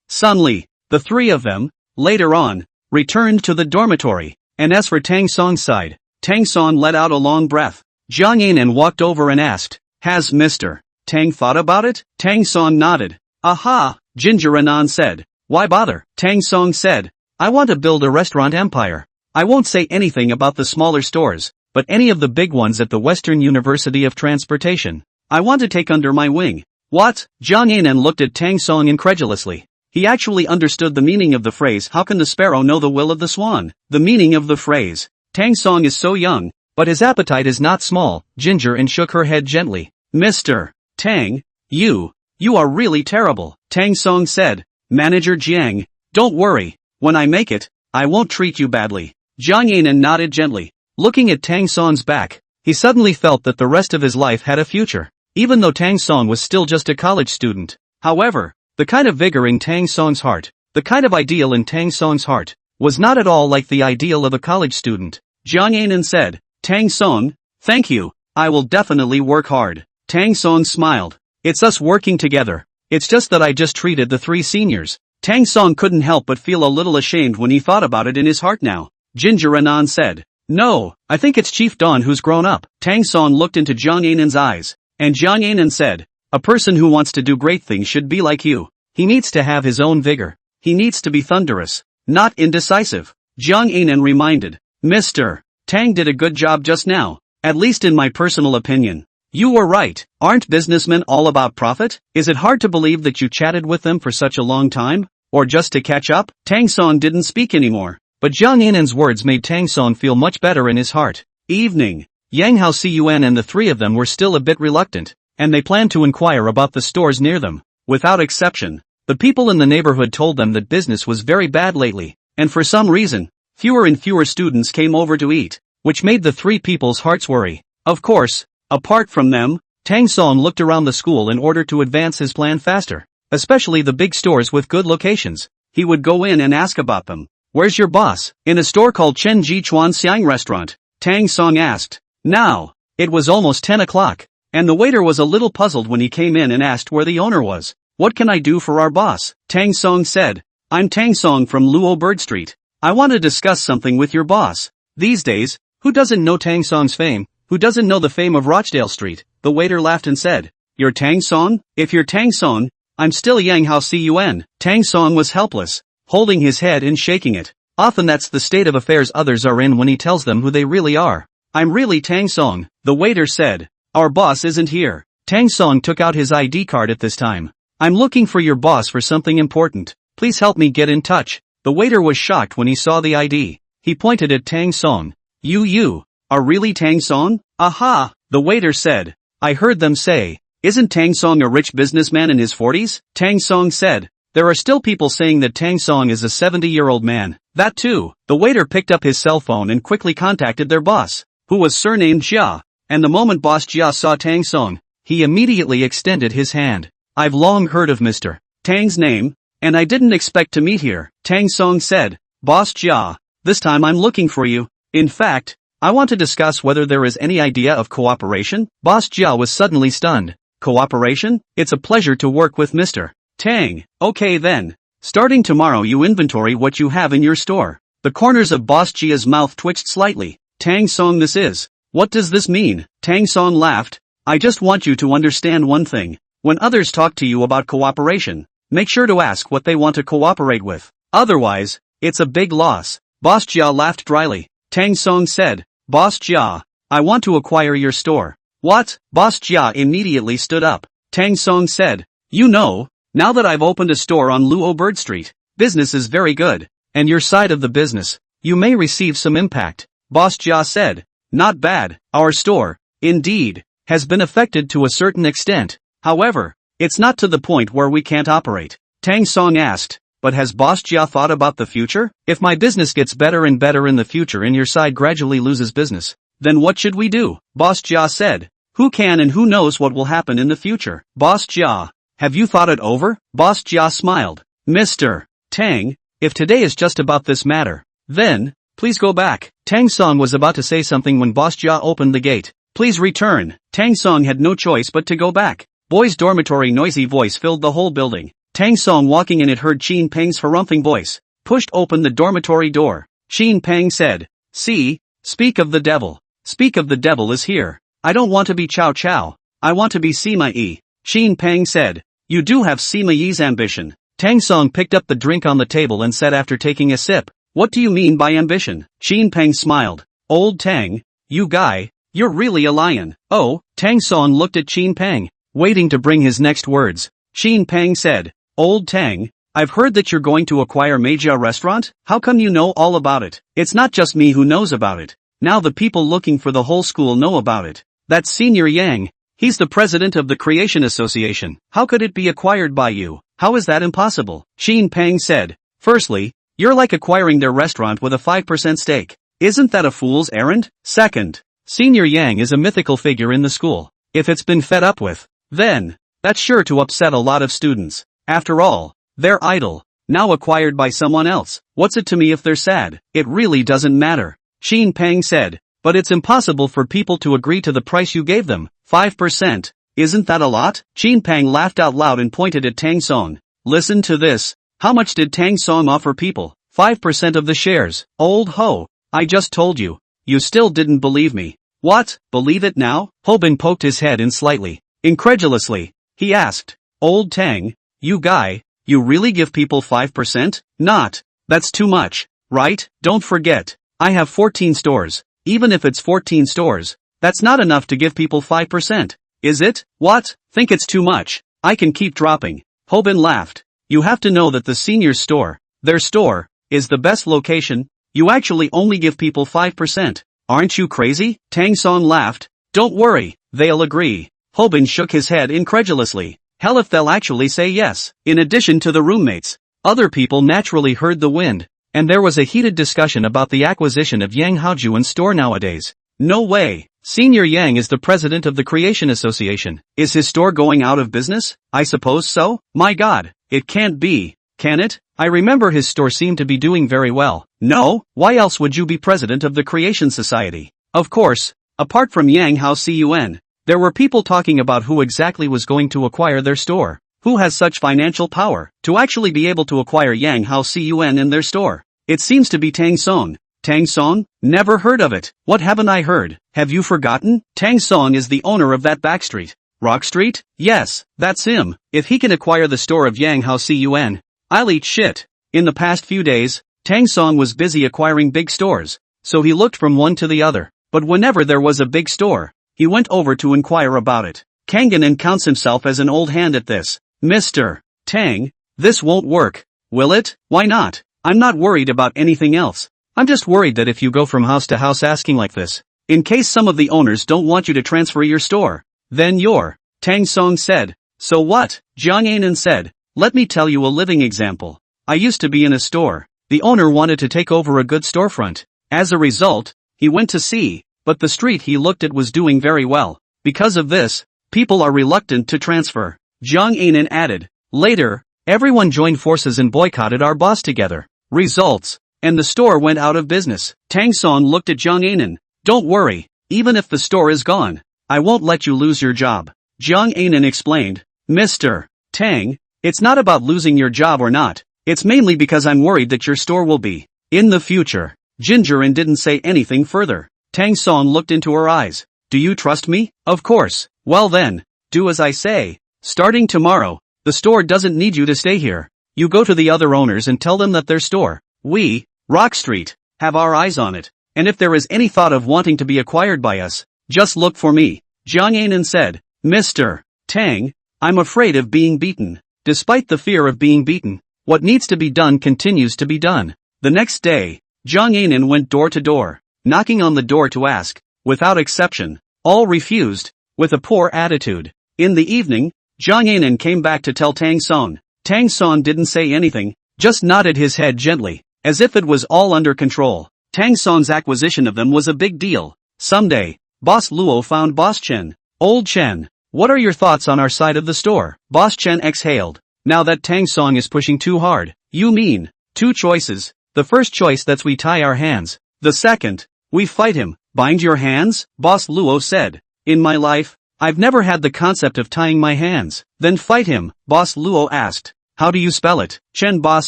Sun Li, the 3 of them, later on, returned to the dormitory, and as for Tang Song's side, Tang Song let out a long breath. Jiang Anan walked over and asked, has Mr. Tang thought about it? Tang Song nodded. Aha, Ginger Anan said. Why bother? Tang Song said, I want to build a restaurant empire. I won't say anything about the smaller stores, but any of the big ones at the Western University of Transportation. I want to take under my wing. What? Jiang Anan looked at Tang Song incredulously. He actually understood the meaning of the phrase, how can the sparrow know the will of the swan? The meaning of the phrase. Tang Song is so young, but his appetite is not small. Ginger An shook her head gently. Mr. Tang, you are really terrible. Tang Song said, Manager Jiang, don't worry, when I make it, I won't treat you badly. Jiang Anan nodded gently. Looking at Tang Song's back, he suddenly felt that the rest of his life had a future, even though Tang Song was still just a college student. However, the kind of vigor in Tang Song's heart, the kind of ideal in Tang Song's heart, was not at all like the ideal of a college student. Jiang Anan said, Tang Song, thank you, I will definitely work hard. Tang Song smiled. It's us working together. It's just that I just treated the 3 seniors. Tang Song couldn't help but feel a little ashamed when he thought about it in his heart now. Ginger Anan said, No, I think it's Chief Don who's grown up. Tang Song looked into Jiang Ainan's eyes, and Jiang Ainan said, a person who wants to do great things should be like you. He needs to have his own vigor. He needs to be thunderous, not indecisive. Jiang Ainan reminded, Mr. Tang did a good job just now, at least in my personal opinion. You were right. Aren't businessmen all about profit? Is it hard to believe that you chatted with them for such a long time? Or just to catch up? Tang Song didn't speak anymore, but Jiang Ainan's words made Tang Song feel much better in his heart. Evening. Yang Hao Cun and the three of them were still a bit reluctant, and they planned to inquire about the stores near them. Without exception, the people in the neighborhood told them that business was very bad lately, and for some reason, fewer and fewer students came over to eat, which made the three people's hearts worry. Of course, apart from them, Tang Song looked around the school in order to advance his plan faster, especially the big stores with good locations. He would go in and ask about them. Where's your boss? In a store called Chen Ji Chuan Xiang Restaurant, Tang Song asked. Now, it was almost 10 o'clock, and the waiter was a little puzzled when he came in and asked where the owner was. What can I do for our boss? Tang Song said, I'm Tang Song from Luo Bird Street. I want to discuss something with your boss. These days, who doesn't know Tang Song's fame? Who doesn't know the fame of Rochdale Street? The waiter laughed and said, You're Tang Song? If you're Tang Song, I'm still Yang Hao Cun. Tang Song was helpless, holding his head and shaking it. Often that's the state of affairs others are in when he tells them who they really are. I'm really Tang Song, the waiter said. Our boss isn't here. Tang Song took out his ID card at this time. I'm looking for your boss for something important. Please help me get in touch. The waiter was shocked when he saw the ID. He pointed at Tang Song. You are really Tang Song? Aha, the waiter said. I heard them say, isn't Tang Song a rich businessman in his 40s? Tang Song said. There are still people saying that Tang Song is a 70-year-old man. That too. The waiter picked up his cell phone and quickly contacted their boss, who was surnamed Jia, and the moment Boss Jia saw Tang Song, he immediately extended his hand. I've long heard of Mr. Tang's name, and I didn't expect to meet here, Tang Song said. Boss Jia, this time I'm looking for you. In fact, I want to discuss whether there is any idea of cooperation. Boss Jia was suddenly stunned. Cooperation? It's a pleasure to work with Mr. Tang. Okay then. Starting tomorrow you inventory what you have in your store. The corners of Boss Jia's mouth twitched slightly. Tang Song, this is. What does this mean? Tang Song laughed. I just want you to understand one thing. When others talk to you about cooperation, make sure to ask what they want to cooperate with. Otherwise, it's a big loss. Boss Jia laughed dryly. Tang Song said, Boss Jia, I want to acquire your store. What? Boss Jia immediately stood up. Tang Song said, you know, now that I've opened a store on Luo Bird Street, business is very good, and your side of the business, you may receive some impact. Boss Jia said, not bad. Our store, indeed, has been affected to a certain extent. However, it's not to the point where we can't operate. Tang Song asked, but has Boss Jia thought about the future? If my business gets better and better in the future and your side gradually loses business, then what should we do? Boss Jia said, who can and who knows what will happen in the future? Boss Jia, have you thought it over? Boss Jia smiled. Mr. Tang, if today is just about this matter, then, please go back. Tang Song was about to say something when Boss Jia opened the gate. Please return. Tang Song had no choice but to go back. Boys' dormitory noisy voice filled the whole building. Tang Song walking in it heard Qin Peng's harumphing voice, pushed open the dormitory door. Qin Peng said, see, speak of the devil. Speak of the devil is here. I don't want to be Chow Chow. I want to be Sima Yi. Qin Peng said, you do have Sima Yi's ambition. Tang Song picked up the drink on the table and said after taking a sip, what do you mean by ambition? Qin Peng smiled. Old Tang, you guy, you're really a lion. Oh, Tang Song looked at Qin Peng, waiting to bring his next words. Qin Peng said, Old Tang, I've heard that you're going to acquire Manhwa restaurant. How come you know all about it? It's not just me who knows about it. Now the people looking for the whole school know about it. That's Senior Yang. He's the president of the Creation Association. How could it be acquired by you? How is that impossible? Qin Peng said, firstly, you're like acquiring their restaurant with a 5% stake. Isn't that a fool's errand? Second, Senior Yang is a mythical figure in the school. If it's been fed up with, then, that's sure to upset a lot of students. After all, they're idle, now acquired by someone else. What's it to me if they're sad? It really doesn't matter. Qin Peng said, but it's impossible for people to agree to the price you gave them. 5%. Isn't that a lot? Qin Peng laughed out loud and pointed at Tang Song. Listen to this. How much did Tang Song offer people? 5% of the shares. Old ho. I just told you. You still didn't believe me. What, believe it now? Hobin poked his head in slightly. Incredulously. He asked. Old Tang, you guy, you really give people 5%? Not. That's too much, right? Don't forget. I have 14 stores. Even if it's 14 stores, that's not enough to give people 5%. Is it? What? Think it's too much. I can keep dropping. Hobin laughed. You have to know that the seniors store, their store, is the best location. You actually only give people 5%. Aren't you crazy? Tang Song laughed. Don't worry, they'll agree. Hobin shook his head incredulously. Hell if they'll actually say yes. In addition to the roommates, other people naturally heard the wind, and there was a heated discussion about the acquisition of Yang Haojuan's store nowadays. No way. Senior Yang is the president of the Creation Association. Is his store going out of business? I suppose so. My god, it can't be. Can it? I remember his store seemed to be doing very well. No, why else would you be president of the Creation Society? Of course, apart from Yang Hao Cun, there were people talking about who exactly was going to acquire their store. Who has such financial power to actually be able to acquire Yang Hao Cun in their store? It seems to be Tang Song. Tang Song? Never heard of it. What haven't I heard? Have you forgotten? Tang Song is the owner of that backstreet. Rock Street? Yes, that's him. If he can acquire the store of Yang Hao Cun, I'll eat shit. In the past few days, Tang Song was busy acquiring big stores, so he looked from one to the other. But whenever there was a big store, he went over to inquire about it. Kanganen counts himself as an old hand at this. Mr. Tang, this won't work. Will it? Why not? I'm not worried about anything else. I'm just worried that if you go from house to house asking like this, in case some of the owners don't want you to transfer your store, then you're. Tang Song said. So what? Jiang Anan said. Let me tell you a living example. I used to be in a store. The owner wanted to take over a good storefront. As a result, he went to see, but the street he looked at was doing very well. Because of this, people are reluctant to transfer. Jiang Anan added. Later, everyone joined forces and boycotted our boss together. Results. And the store went out of business. Tang Song looked at Jiang Anan. Don't worry, even if the store is gone, I won't let you lose your job. Jiang Anan explained. Mr. Tang, it's not about losing your job or not. It's mainly because I'm worried that your store will be in the future. Jinjiren didn't say anything further. Tang Song looked into her eyes. Do you trust me? Of course. Well then, do as I say. Starting tomorrow, the store doesn't need you to stay here. You go to the other owners and tell them that their store, we, Rock Street, have our eyes on it, and if there is any thought of wanting to be acquired by us, just look for me. Jiang Anan said. Mr. Tang, I'm afraid of being beaten. Despite the fear of being beaten, what needs to be done continues to be done. The next day, Jiang Anan went door to door, knocking on the door to ask. Without exception, all refused, with a poor attitude. In the evening, Jiang Anan came back to tell Tang Song. Tang Song didn't say anything, just nodded his head gently, as if it was all under control. Tang Song's acquisition of them was a big deal. Someday, Boss Luo found Boss Chen. Old Chen, what are your thoughts on our side of the store? Boss Chen exhaled. Now that Tang Song is pushing too hard. You mean, two choices. The first choice that's we tie our hands. The second, we fight him. Bind your hands? Boss Luo said. In my life, I've never had the concept of tying my hands. Then fight him, Boss Luo asked. How do you spell it? Chen Boss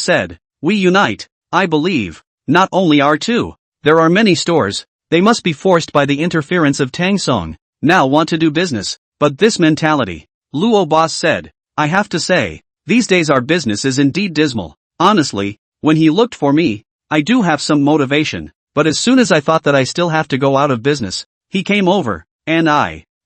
said. We unite. I believe. Not only our two. There are many stores. They must be forced by the interference of Tang Song. Now want to do business. But this mentality. Luo Boss said. I have to say, these days our business is indeed dismal. Honestly, when he looked for me, I do have some motivation. But as soon as I thought that I still have to go out of business, he came over, and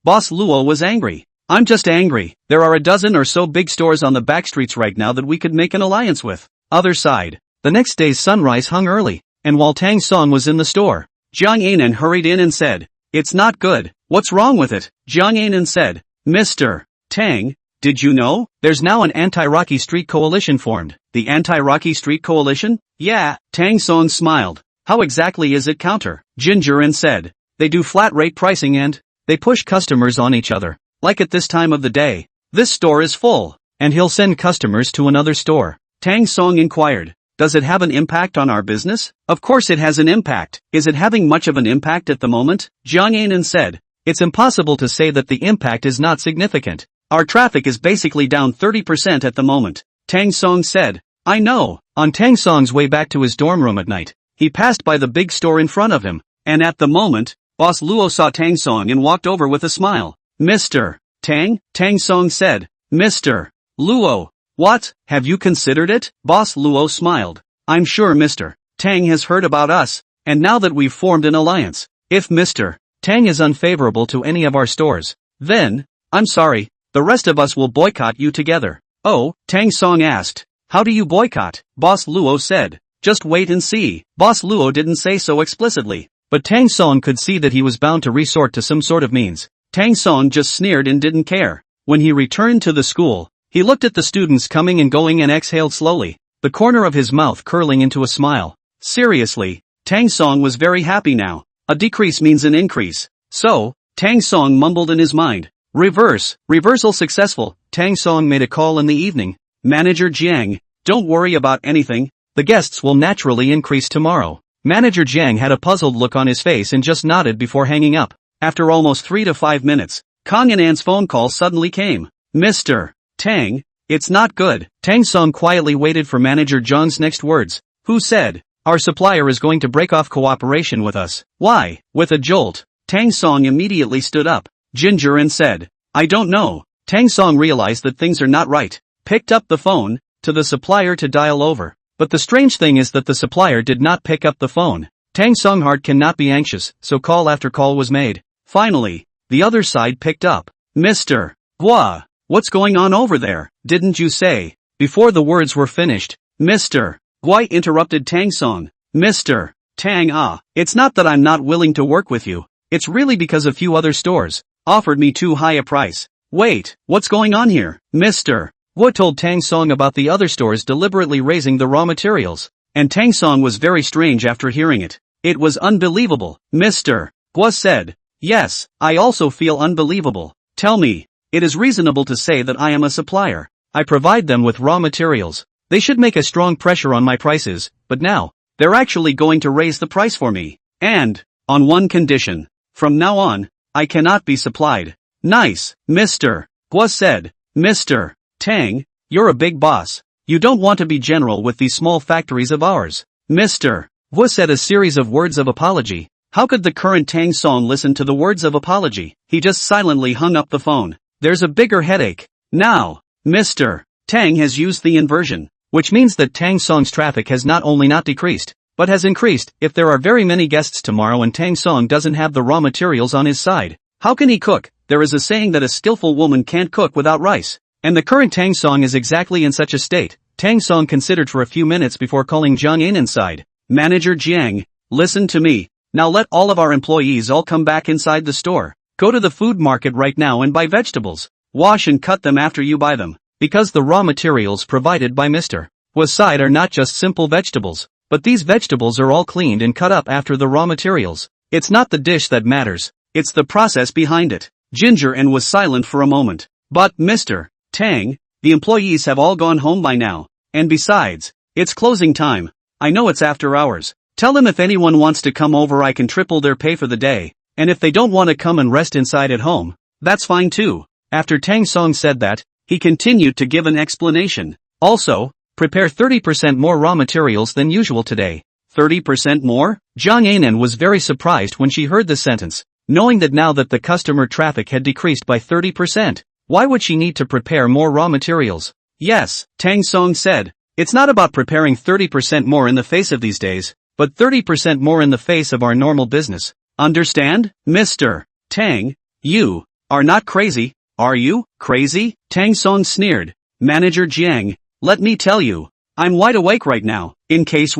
Boss Luo was angry. I'm just angry. There are a dozen or so big stores on the back streets right now that we could make an alliance with. Other side. The next day's sunrise hung early, and while Tang Song was in the store, Jiang Anan hurried in and said, It's not good. What's wrong with it? Jiang Anan said, Mr. Tang, did you know? There's now an anti-Rocky Street coalition formed. The anti-Rocky Street coalition? Yeah, Tang Song smiled. How exactly is it counter? Jinjiren said. They do flat rate pricing and they push customers on each other. Like at this time of the day. This store is full, and he'll send customers to another store. Tang Song inquired. Does it have an impact on our business? Of course it has an impact. Is it having much of an impact at the moment? Jiang Anan said. It's impossible to say that the impact is not significant. Our traffic is basically down 30% at the moment. Tang Song said. I know. On Tang Song's way back to his dorm room at night, he passed by the big store in front of him, And at the moment, Boss Luo saw Tang Song and walked over with a smile. Mr. Tang? Tang Song said. Mr. Luo. What, have you considered it? Boss Luo smiled. I'm sure Mr. Tang has heard about us, and now that we've formed an alliance, if Mr. Tang is unfavorable to any of our stores, then, I'm sorry, the rest of us will boycott you together. Oh, Tang Song asked. How do you boycott? Boss Luo said. Just wait and see. Boss Luo didn't say so explicitly, but Tang Song could see that he was bound to resort to some sort of means. Tang Song just sneered and didn't care. When he returned to the school, he looked at the students coming and going and exhaled slowly, the corner of his mouth curling into a smile. Seriously, Tang Song was very happy now. A decrease means an increase. So, Tang Song mumbled in his mind. Reversal successful. Tang Song made a call in the evening. Manager Jiang, don't worry about anything, the guests will naturally increase tomorrow. Manager Jiang had a puzzled look on his face and just nodded before hanging up. After almost 3 to 5 minutes, Kang and An's phone call suddenly came. Mr. Tang, it's not good. Tang Song quietly waited for Manager Jiang's next words. Who said, our supplier is going to break off cooperation with us? Why? With a jolt, Tang Song immediately stood up. Ginger and said, I don't know. Tang Song realized that things are not right. Picked up the phone, to the supplier to dial over. But the strange thing is that the supplier did not pick up the phone. Tang Song heart cannot be anxious, so call after call was made. Finally, the other side picked up. Mr. Hua, what's going on over there? Didn't you say? Before the words were finished, Mr. Hua interrupted Tang Song. Mr. Tang, it's not that I'm not willing to work with you. It's really because a few other stores offered me too high a price. Wait, what's going on here? Mr. Hua told Tang Song about the other stores deliberately raising the raw materials, and Tang Song was very strange after hearing it. It was unbelievable. Mr. Hua said, yes, I also feel unbelievable. Tell me, it is reasonable to say that I am a supplier. I provide them with raw materials. They should make a strong pressure on my prices, but now, they're actually going to raise the price for me. And, on one condition. From now on, I cannot be supplied. Nice, Mr. Hua said. Mr. Tang, you're a big boss. You don't want to be general with these small factories of ours. Mr. Hua said a series of words of apology. How could the current Tang Song listen to the words of apology? He just silently hung up the phone. There's a bigger headache. Now, Mr. Tang has used the inversion, which means that Tang Song's traffic has not only not decreased, but has increased. If there are very many guests tomorrow and Tang Song doesn't have the raw materials on his side, how can he cook? There is a saying that a skillful woman can't cook without rice. And the current Tang Song is exactly in such a state. Tang Song considered for a few minutes before calling Jiang Yin inside. Manager Jiang, listen to me. Now let all of our employees all come back inside the store. Go to the food market right now and buy vegetables. Wash and cut them after you buy them. Because the raw materials provided by Mr. Hua's side are not just simple vegetables, but these vegetables are all cleaned and cut up after the raw materials. It's not the dish that matters, it's the process behind it. Ginger and was silent for a moment. But Mr. Tang, the employees have all gone home by now. And besides, it's closing time. I know it's after hours. Tell them if anyone wants to come over I can triple their pay for the day. And if they don't want to come and rest inside at home, that's fine too. After Tang Song said that, he continued to give an explanation. Also, prepare 30% more raw materials than usual today. 30% more? Jiang Anan was very surprised when she heard this sentence, knowing that now that the customer traffic had decreased by 30%. Why would she need to prepare more raw materials? Yes, Tang Song said, it's not about preparing 30% more in the face of these days, but 30% more in the face of our normal business. Understand? Mr. Tang, you are not crazy, are you? Crazy? Tang Song sneered. Manager Jiang, let me tell you, I'm wide awake right now, in case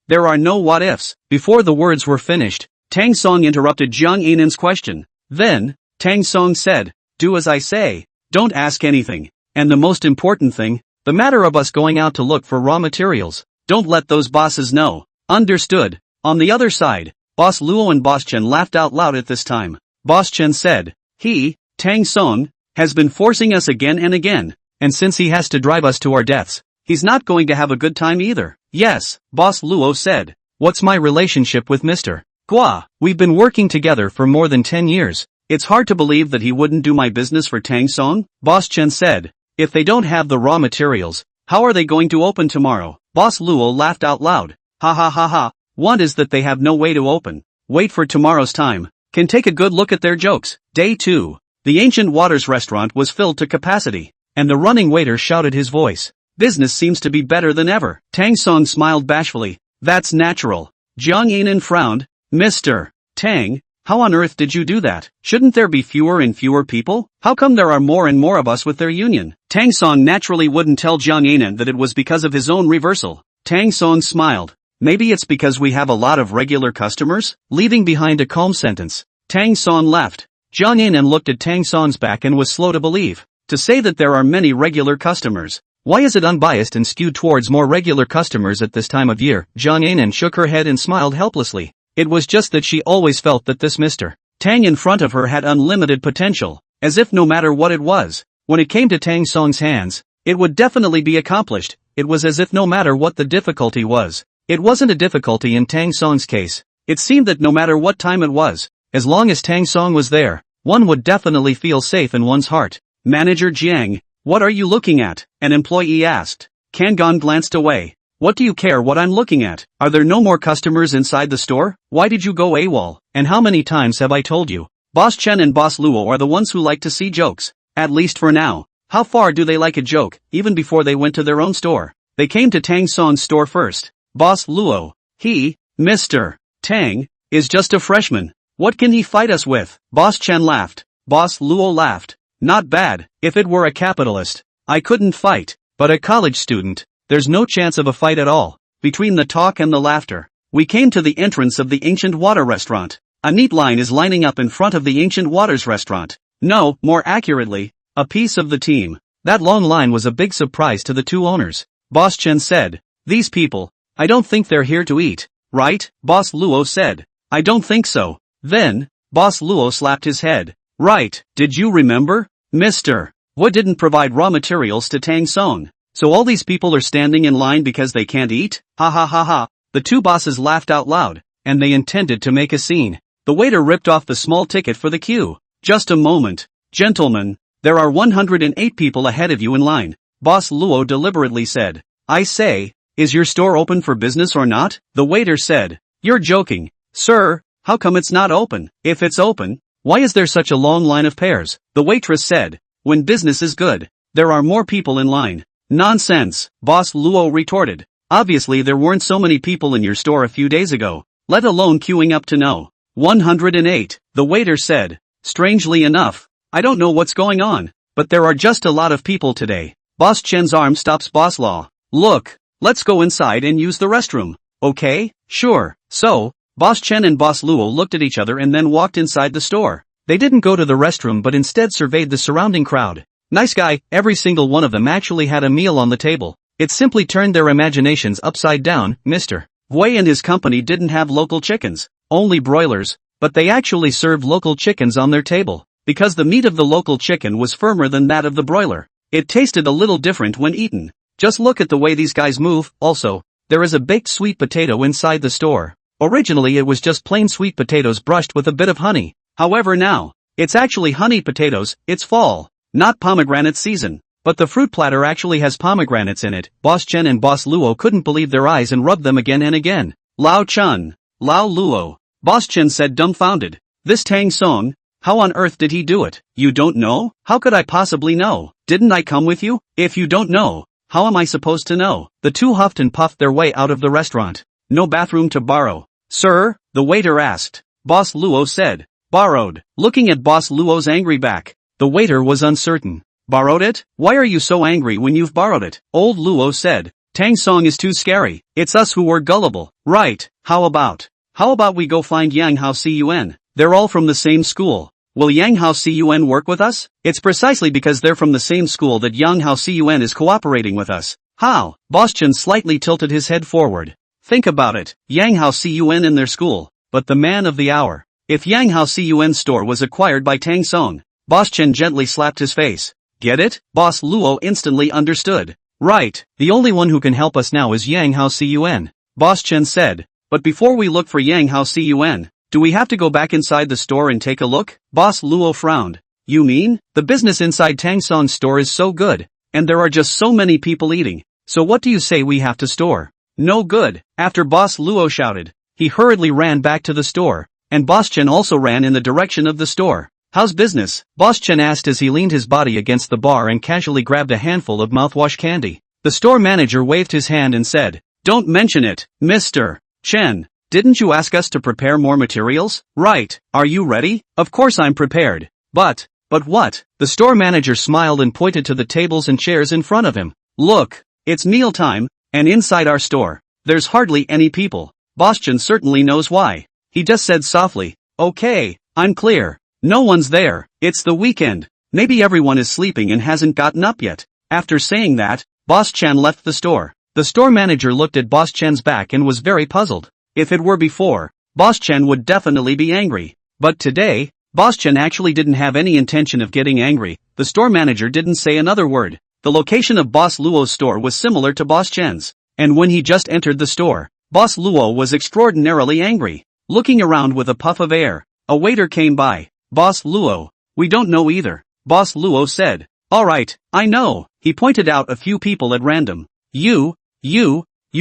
there are no what ifs. Before the words were finished, Tang Song interrupted Jiang Anan's question. Then, Tang Song said, do as I say, don't ask anything. And the most important thing, the matter of us going out to look for raw materials, don't let those bosses know. Understood. On the other side, Boss Luo and Boss Chen laughed out loud at this time. Boss Chen said, he, Tang Song, has been forcing us again and again, and since he has to drive us to our deaths, he's not going to have a good time either. Yes, Boss Luo said. What's my relationship with Mr. Hua? We've been working together for more than 10 years. It's hard to believe that he wouldn't do my business for Tang Song. Boss Chen said, if they don't have the raw materials, how are they going to open tomorrow? Boss Luo laughed out loud. Ha ha ha ha, one is that they have no way to open. Wait for tomorrow's time. Can take a good look at their jokes. Day 2. The Ancient Waters restaurant was filled to capacity, and the running waiter shouted his voice. Business seems to be better than ever. Tang Song smiled bashfully. That's natural. Jiang Yinan frowned. Mr. Tang, how on earth did you do that? Shouldn't there be fewer and fewer people? How come there are more and more of us with their union? Tang Song naturally wouldn't tell Jiang Yinan that it was because of his own reversal. Tang Song smiled. Maybe it's because we have a lot of regular customers? Leaving behind a calm sentence. Tang Song laughed. Jiang Yinan looked at Tang Song's back and was slow to believe. To say that there are many regular customers. Why is it unbiased and skewed towards more regular customers at this time of year? Jiang Yinan shook her head and smiled helplessly. It was just that she always felt that this Mr. Tang in front of her had unlimited potential, as if no matter what it was, when it came to Tang Song's hands, it would definitely be accomplished. It was as if no matter what the difficulty was, it wasn't a difficulty in Tang Song's case. It seemed that no matter what time it was, as long as Tang Song was there, one would definitely feel safe in one's heart. Manager Jiang, what are you looking at? An employee asked. Kangon glanced away. What do you care what I'm looking at? Are there no more customers inside the store? Why did you go AWOL? And how many times have I told you? Boss Chen and Boss Luo are the ones who like to see jokes. At least for now. How far do they like a joke, even before they went to their own store? They came to Tang Song's store first. Boss Luo, he, Mr. Tang, is just a freshman. What can he fight us with? Boss Chen laughed. Boss Luo laughed. Not bad. If it were a capitalist, I couldn't fight. But a college student, there's no chance of a fight at all. Between the talk and the laughter, we came to the entrance of the Ancient Water restaurant. A neat line is lining up in front of the Ancient Waters restaurant. No, more accurately, a piece of the team. That long line was a big surprise to the two owners. Boss Chen said, these people, I don't think they're here to eat, right? Boss Luo said, I don't think so. Then, Boss Luo slapped his head. Right, did you remember? Mr. What didn't provide raw materials to Tang Song? So all these people are standing in line because they can't eat? Ha ha ha ha. The two bosses laughed out loud, and they intended to make a scene. The waiter ripped off the small ticket for the queue. Just a moment. Gentlemen, there are 108 people ahead of you in line. Boss Luo deliberately said. I say, is your store open for business or not? The waiter said. You're joking. Sir, how come it's not open? If it's open, why is there such a long line of pears? The waitress said. When business is good, there are more people in line. Nonsense, Boss Luo retorted. Obviously there weren't so many people in your store a few days ago, let alone queuing up to know. 108, the waiter said. Strangely enough, I don't know what's going on, but there are just a lot of people today. Boss Chen's arm stops Boss Law. Look, let's go inside and use the restroom. Okay, sure. So, Boss Chen and Boss Luo looked at each other and then walked inside the store. They didn't go to the restroom but instead surveyed the surrounding crowd. Nice guy, every single one of them actually had a meal on the table. It simply turned their imaginations upside down. Mr. Wei and his company didn't have local chickens, only broilers, but they actually served local chickens on their table, because the meat of the local chicken was firmer than that of the broiler. It tasted a little different when eaten. Just look at the way these guys move. Also, there is a baked sweet potato inside the store. Originally it was just plain sweet potatoes brushed with a bit of honey. However now, it's actually honey potatoes. It's fall, not pomegranate season. But the fruit platter actually has pomegranates in it. Boss Chen and Boss Luo couldn't believe their eyes and rubbed them again and again. Lao Chun. Lao Luo. Boss Chen said dumbfounded. This Tang Song, how on earth did he do it? You don't know? How could I possibly know? Didn't I come with you? If you don't know, how am I supposed to know? The two huffed and puffed their way out of the restaurant. No bathroom to borrow. Sir, the waiter asked. Boss Luo said. Borrowed. Looking at Boss Luo's angry back, the waiter was uncertain. Borrowed it? Why are you so angry when you've borrowed it? Old Luo said. Tang Song is too scary. It's us who were gullible. Right, how about we go find Yang Hao Cun? They're all from the same school. Will Yang Hao Cun work with us? It's precisely because they're from the same school that Yang Hao Cun is cooperating with us. How? Boss Chen slightly tilted his head forward. Think about it. Yang Hao Cun in their school, but the man of the hour. If Yang Hao Cun's store was acquired by Tang Song, Boss Chen gently slapped his face. Get it? Boss Luo instantly understood. Right, the only one who can help us now is Yang Hao Cun. Boss Chen said. But before we look for Yang Hao Cun, do we have to go back inside the store and take a look? Boss Luo frowned. You mean? The business inside Tang Song's store is so good, and there are just so many people eating. So what do you say we have to store? No good. After Boss Luo shouted, he hurriedly ran back to the store. and Boss Chen also ran in the direction of the store. How's business? Boss Chen asked as he leaned his body against the bar and casually grabbed a handful of mouthwash candy. The store manager waved his hand and said, "Don't mention it, Mr. Chen. Didn't you ask us to prepare more materials? Right, are you ready?" "Of course I'm prepared. But what?" The store manager smiled and pointed to the tables and chairs in front of him. "Look, it's meal time, and inside our store, there's hardly any people." Boss Chen certainly knows why. He just said softly, "Okay, I'm clear. No one's there. It's the weekend. Maybe everyone is sleeping and hasn't gotten up yet." After saying that, Boss Chen left the store. The store manager looked at Boss Chen's back and was very puzzled. If it were before, Boss Chen would definitely be angry. But today, Boss Chen actually didn't have any intention of getting angry. The store manager didn't say another word. The location of Boss Luo's store was similar to Boss Chen's, and when he just entered the store, Boss Luo was extraordinarily angry. Looking around with a puff of air, a waiter came by. "Boss Luo, we don't know either," Boss Luo said. "Alright, I know." He pointed out a few people at random. You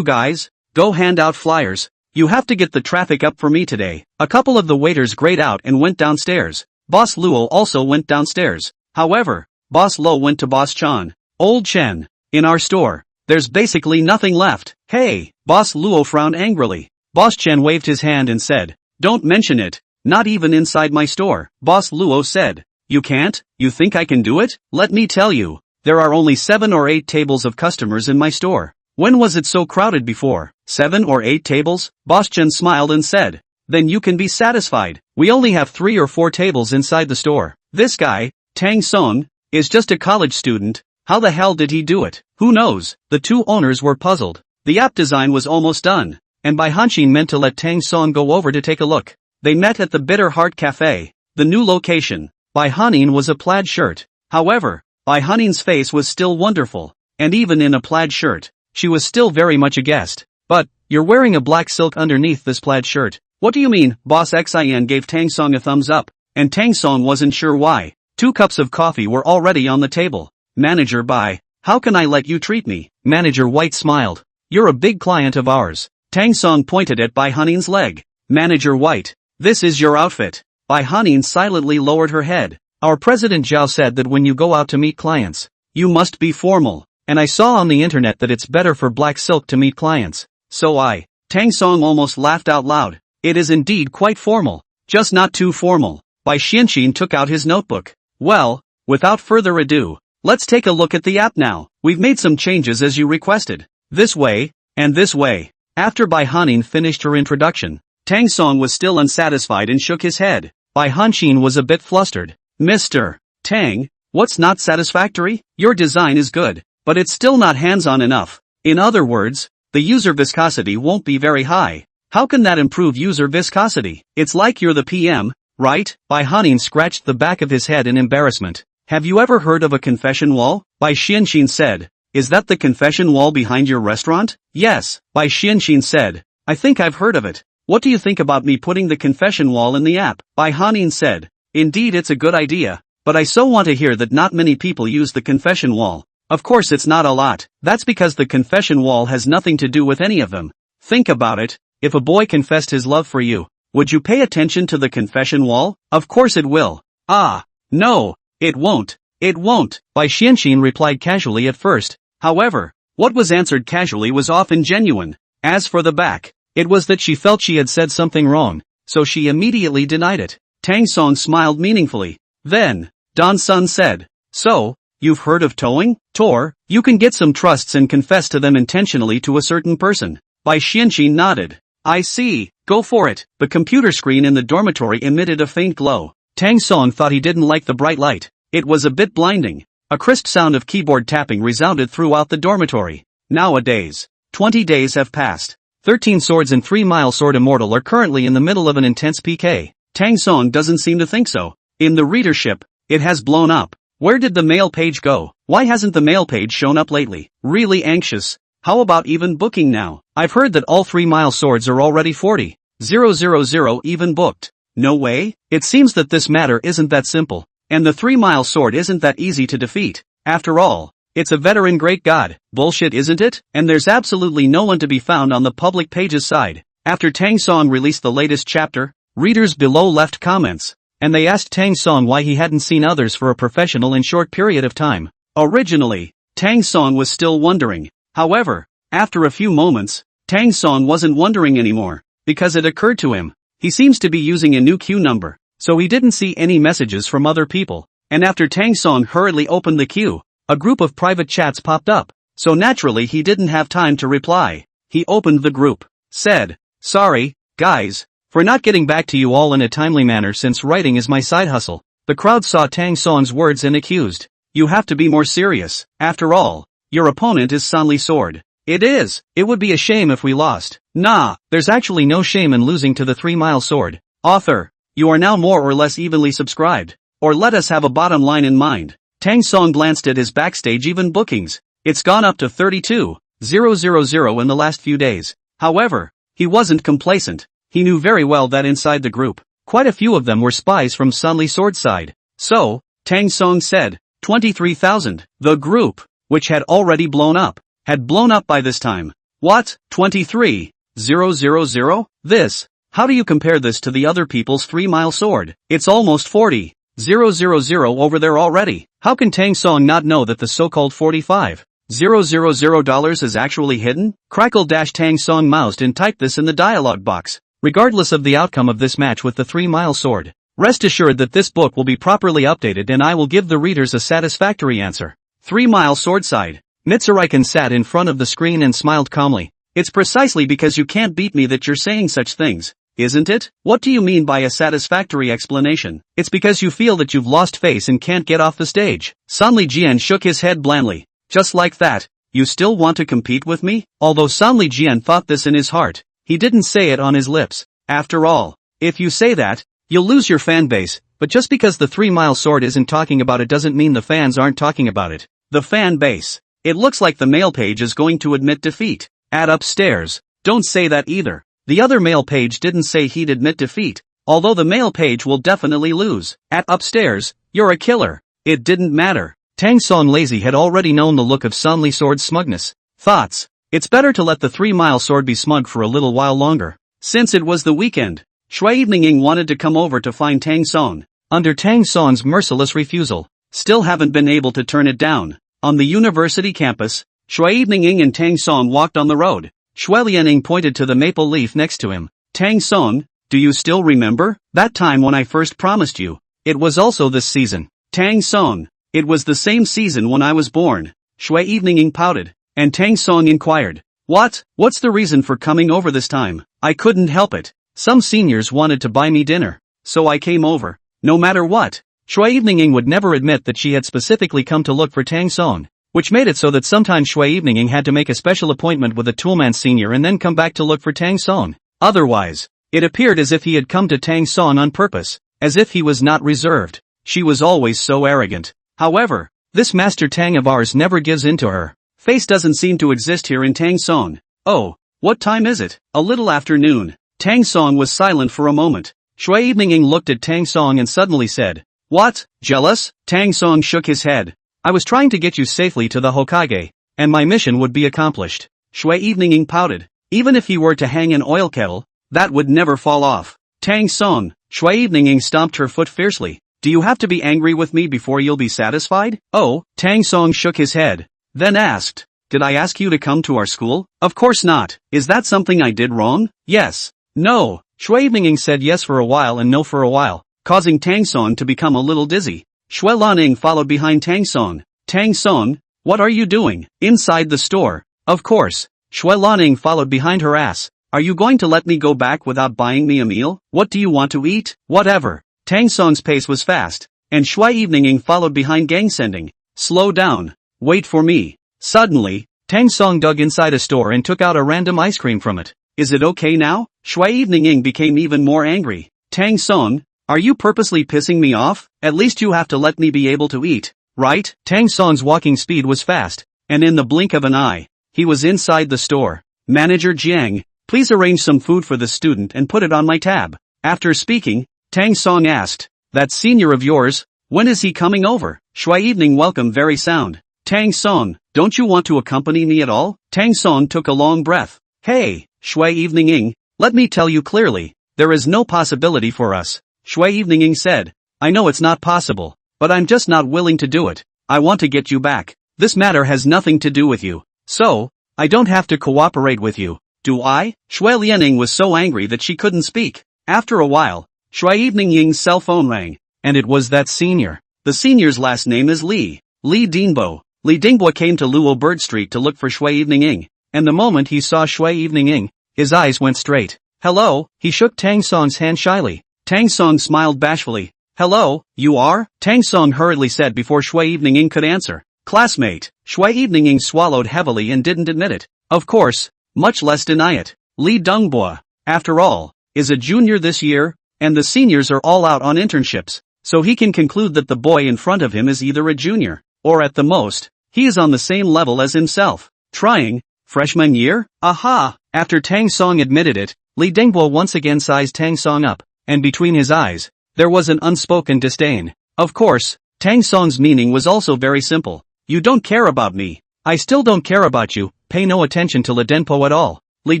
guys, go hand out flyers. You have to get the traffic up for me today." A couple of the waiters grayed out and went downstairs. Boss Luo also went downstairs. However, Boss Lo went to Boss Chan. "Old Chen, in our store, there's basically nothing left." "Hey!" Boss Luo frowned angrily. Boss Chen waved his hand and said, "Don't mention it, not even inside my store." Boss Luo said, "You can't? You think I can do it? Let me tell you, there are only 7 or 8 tables of customers in my store. When was it so crowded before?" 7 or 8 tables? Boss Chen smiled and said, "Then you can be satisfied. We only have 3 or 4 tables inside the store. This guy, Tang Song, is just a college student. How the hell did he do it? Who knows?" The two owners were puzzled. The app design was almost done, and Bai Hanxin meant to let Tang Song go over to take a look. They met at the Bitter Heart Cafe, the new location. Bai Hanxin was a plaid shirt. However, Bai Hanxin's face was still wonderful, and even in a plaid shirt, she was still very much a guest. "But, you're wearing a black silk underneath this plaid shirt. What do you mean?" Boss Xin gave Tang Song a thumbs up, and Tang Song wasn't sure why. 2 cups of coffee were already on the table. "Manager Bai, how can I let you treat me?" Manager White smiled. "You're a big client of ours." Tang Song pointed at Bai Hanxin's leg. "Manager White, this is your outfit." Bai Hanxin silently lowered her head. "Our president Zhao said that when you go out to meet clients, you must be formal, and I saw on the internet that it's better for black silk to meet clients. So Tang Song almost laughed out loud. "It is indeed quite formal, just not too formal." Bai Xianxin took out his notebook. "Well, without further ado, let's take a look at the app now. We've made some changes as you requested. This way, and this way." After Bai Hanxin finished her introduction, Tang Song was still unsatisfied and shook his head. Bai Hanxin was a bit flustered. "Mr. Tang, what's not satisfactory? Your design is good, but it's still not hands-on enough. In other words, the user viscosity won't be very high. How can that improve user viscosity? It's like you're the PM, right?" Bai Hanxin scratched the back of his head in embarrassment. "Have you ever heard of a confession wall?" Bai Xianxin said. "Is that the confession wall behind your restaurant?" "Yes," Bai Xianxin said. "I think I've heard of it. What do you think about me putting the confession wall in the app?" Bai Hanxin said. "Indeed, it's a good idea, but I so want to hear that not many people use the confession wall. Of course it's not a lot. That's because the confession wall has nothing to do with any of them. Think about it, if a boy confessed his love for you, would you pay attention to the confession wall? Of course it will." "Ah, no, it won't. It won't," Bai Xianxin replied casually at first. However, what was answered casually was often genuine. As for the back, it was that she felt she had said something wrong, so she immediately denied it. Tang Song smiled meaningfully. Then, Don Sun said, "So, you've heard of towing? Tor, you can get some trusts and confess to them intentionally to a certain person." Bai Xianxin nodded. "I see, go for it." The computer screen in the dormitory emitted a faint glow. Tang Song thought he didn't like the bright light. It was a bit blinding. A crisp sound of keyboard tapping resounded throughout the dormitory. Nowadays, 20 days have passed. 13 Swords and 3 Mile Sword Immortal are currently in the middle of an intense PK. Tang Song doesn't seem to think so. In the readership, it has blown up. Where did the mail page go? Why hasn't the mail page shown up lately? Really anxious. How about even booking now? I've heard that all 3 Mile Swords are already 40,000 even booked. No way? It seems that this matter isn't that simple. And the 3 Mile Sword isn't that easy to defeat. After all, it's a veteran great god. Bullshit, isn't it? And there's absolutely no one to be found on the public page's side. After Tang Song released the latest chapter, Readers below left comments, and they asked Tang Song why he hadn't seen others for a professional in short period of time. Originally, Tang Song was still wondering. However, after a few moments, Tang Song wasn't wondering anymore, because it occurred to him, he seems to be using a new queue number, so he didn't see any messages from other people, and after Tang Song hurriedly opened the queue, a group of private chats popped up, so naturally he didn't have time to reply. He opened the group, said, "Sorry, guys, for not getting back to you all in a timely manner since writing is my side hustle." The crowd saw Tang Song's words and accused, "You have to be more serious, after all, your opponent is Sanli Sword." "It is, it would be a shame if we lost." "Nah, there's actually no shame in losing to the 3-mile sword." Author, you are now more or less evenly subscribed. Or let us have a bottom line in mind. Tang Song glanced at his backstage even bookings. It's gone up to 32,000 in the last few days. However, he wasn't complacent. He knew very well that inside the group, quite a few of them were spies from Sanli Sword's side. So, Tang Song said, 23,000. The group, which had already blown up, had blown up by this time. What? 23,000? This? How do you compare this to the other people's 3-mile sword? It's almost 40,000 over there already. How can Tang Song not know that the so-called $45,000 is actually hidden? Crackle-Tang Song moused and typed this in the dialog box. Regardless of the outcome of this match with the 3-mile sword, rest assured that this book will be properly updated and I will give the readers a satisfactory answer. 3-mile sword side. Mitsuriken sat in front of the screen and smiled calmly. It's precisely because you can't beat me that you're saying such things, isn't it? What do you mean by a satisfactory explanation? It's because you feel that you've lost face and can't get off the stage. Sanli Jian shook his head blandly. Just like that, you still want to compete with me? Although Sanli Jian thought this in his heart, he didn't say it on his lips. After all, if you say that, you'll lose your fan base, but just because the 3-mile sword isn't talking about it doesn't mean the fans aren't talking about it. The fan base. It looks like the mail page is going to admit defeat. At upstairs, don't say that either. The other mail page didn't say he'd admit defeat, although the mail page will definitely lose. At upstairs, you're a killer. It didn't matter. Tang Song Lazy had already known the look of Sanli Sword's smugness. Thoughts. It's better to let the 3-mile sword be smug for a little while longer. Since it was the weekend, Shui Evening wanted to come over to find Tang Song. Under Tang Song's merciless refusal, still haven't been able to turn it down. On the university campus, Shui Evening and Tang Song walked on the road. Shui Lianing pointed to the maple leaf next to him. Tang Song, do you still remember that time when I first promised you? It was also this season. Tang Song, it was the same season when I was born. Shui Evening pouted, and Tang Song inquired, what's the reason for coming over this time? I couldn't help it. Some seniors wanted to buy me dinner, so I came over. No matter what, Shui Evening would never admit that she had specifically come to look for Tang Song, which made it so that sometimes Shui Evening had to make a special appointment with a toolman senior and then come back to look for Tang Song. Otherwise, it appeared as if he had come to Tang Song on purpose, as if he was not reserved. She was always so arrogant. However, this Master Tang of ours never gives in to her. Face doesn't seem to exist here in Tang Song. Oh, what time is it? A little after noon. Tang Song was silent for a moment. Shui Evening looked at Tang Song and suddenly said, "What? Jealous?" Tang Song shook his head. "I was trying to get you safely to the Hokage, and my mission would be accomplished." Shui Evening pouted. Even if he were to hang an oil kettle, that would never fall off. Tang Song, Shui Evening stomped her foot fiercely. "Do you have to be angry with me before you'll be satisfied?" "Oh," Tang Song shook his head, then asked, "Did I ask you to come to our school?" "Of course not. Is that something I did wrong?" "Yes." "No." Shui Evening said yes for a while and no for a while, causing Tang Song to become a little dizzy. Shui Laning followed behind Tang Song. "Tang Song, what are you doing?" "Inside the store." "Of course." Shui Laning followed behind her ass. "Are you going to let me go back without buying me a meal? What do you want to eat?" "Whatever." Tang Song's pace was fast, and Shui Evening followed behind gang sending. "Slow down. Wait for me." Suddenly, Tang Song dug inside a store and took out a random ice cream from it. "Is it okay now?" Shui Evening became even more angry. "Tang Song, are you purposely pissing me off? At least you have to let me be able to eat, right?" Tang Song's walking speed was fast, and in the blink of an eye, he was inside the store. "Manager Jiang, please arrange some food for the student and put it on my tab." After speaking, Tang Song asked, "That senior of yours, when is he coming over?" Shui Evening welcomed very sound. "Tang Song, don't you want to accompany me at all?" Tang Song took a long breath. "Hey, Shui Evening, let me tell you clearly, There is no possibility for us. Shui Evening said. I know it's not possible, but I'm just not willing to do it. I want to get you back. This matter has nothing to do with you. So, I don't have to cooperate with you, do I? Shui Lianing was so angry that she couldn't speak. After a while, Shui Evening Ying's cell phone rang, and it was that senior. The senior's last name is Li Dingbo. Li Dingbo came to Luo Bird Street to look for Shui Evening Ying, and the moment he saw Shui Evening Ying, his eyes went straight. Hello, he shook Tang Song's hand shyly. Tang Song smiled bashfully. Hello, you are? Tang Song hurriedly said before Shui Evening Ying could answer. Classmate. Shui Evening Ying swallowed heavily and didn't admit it. Of course, much less deny it. Li Dongbo, after all, is a junior this year, and the seniors are all out on internships, so he can conclude that the boy in front of him is either a junior, or at the most, he is on the same level as himself. Trying, freshman year? Aha! After Tang Song admitted it, Li Dongbo once again sized Tang Song up, and between his eyes, there was an unspoken disdain. Of course, Tang Song's meaning was also very simple. You don't care about me. I still don't care about you. Pay no attention to Li Dongbo at all. Li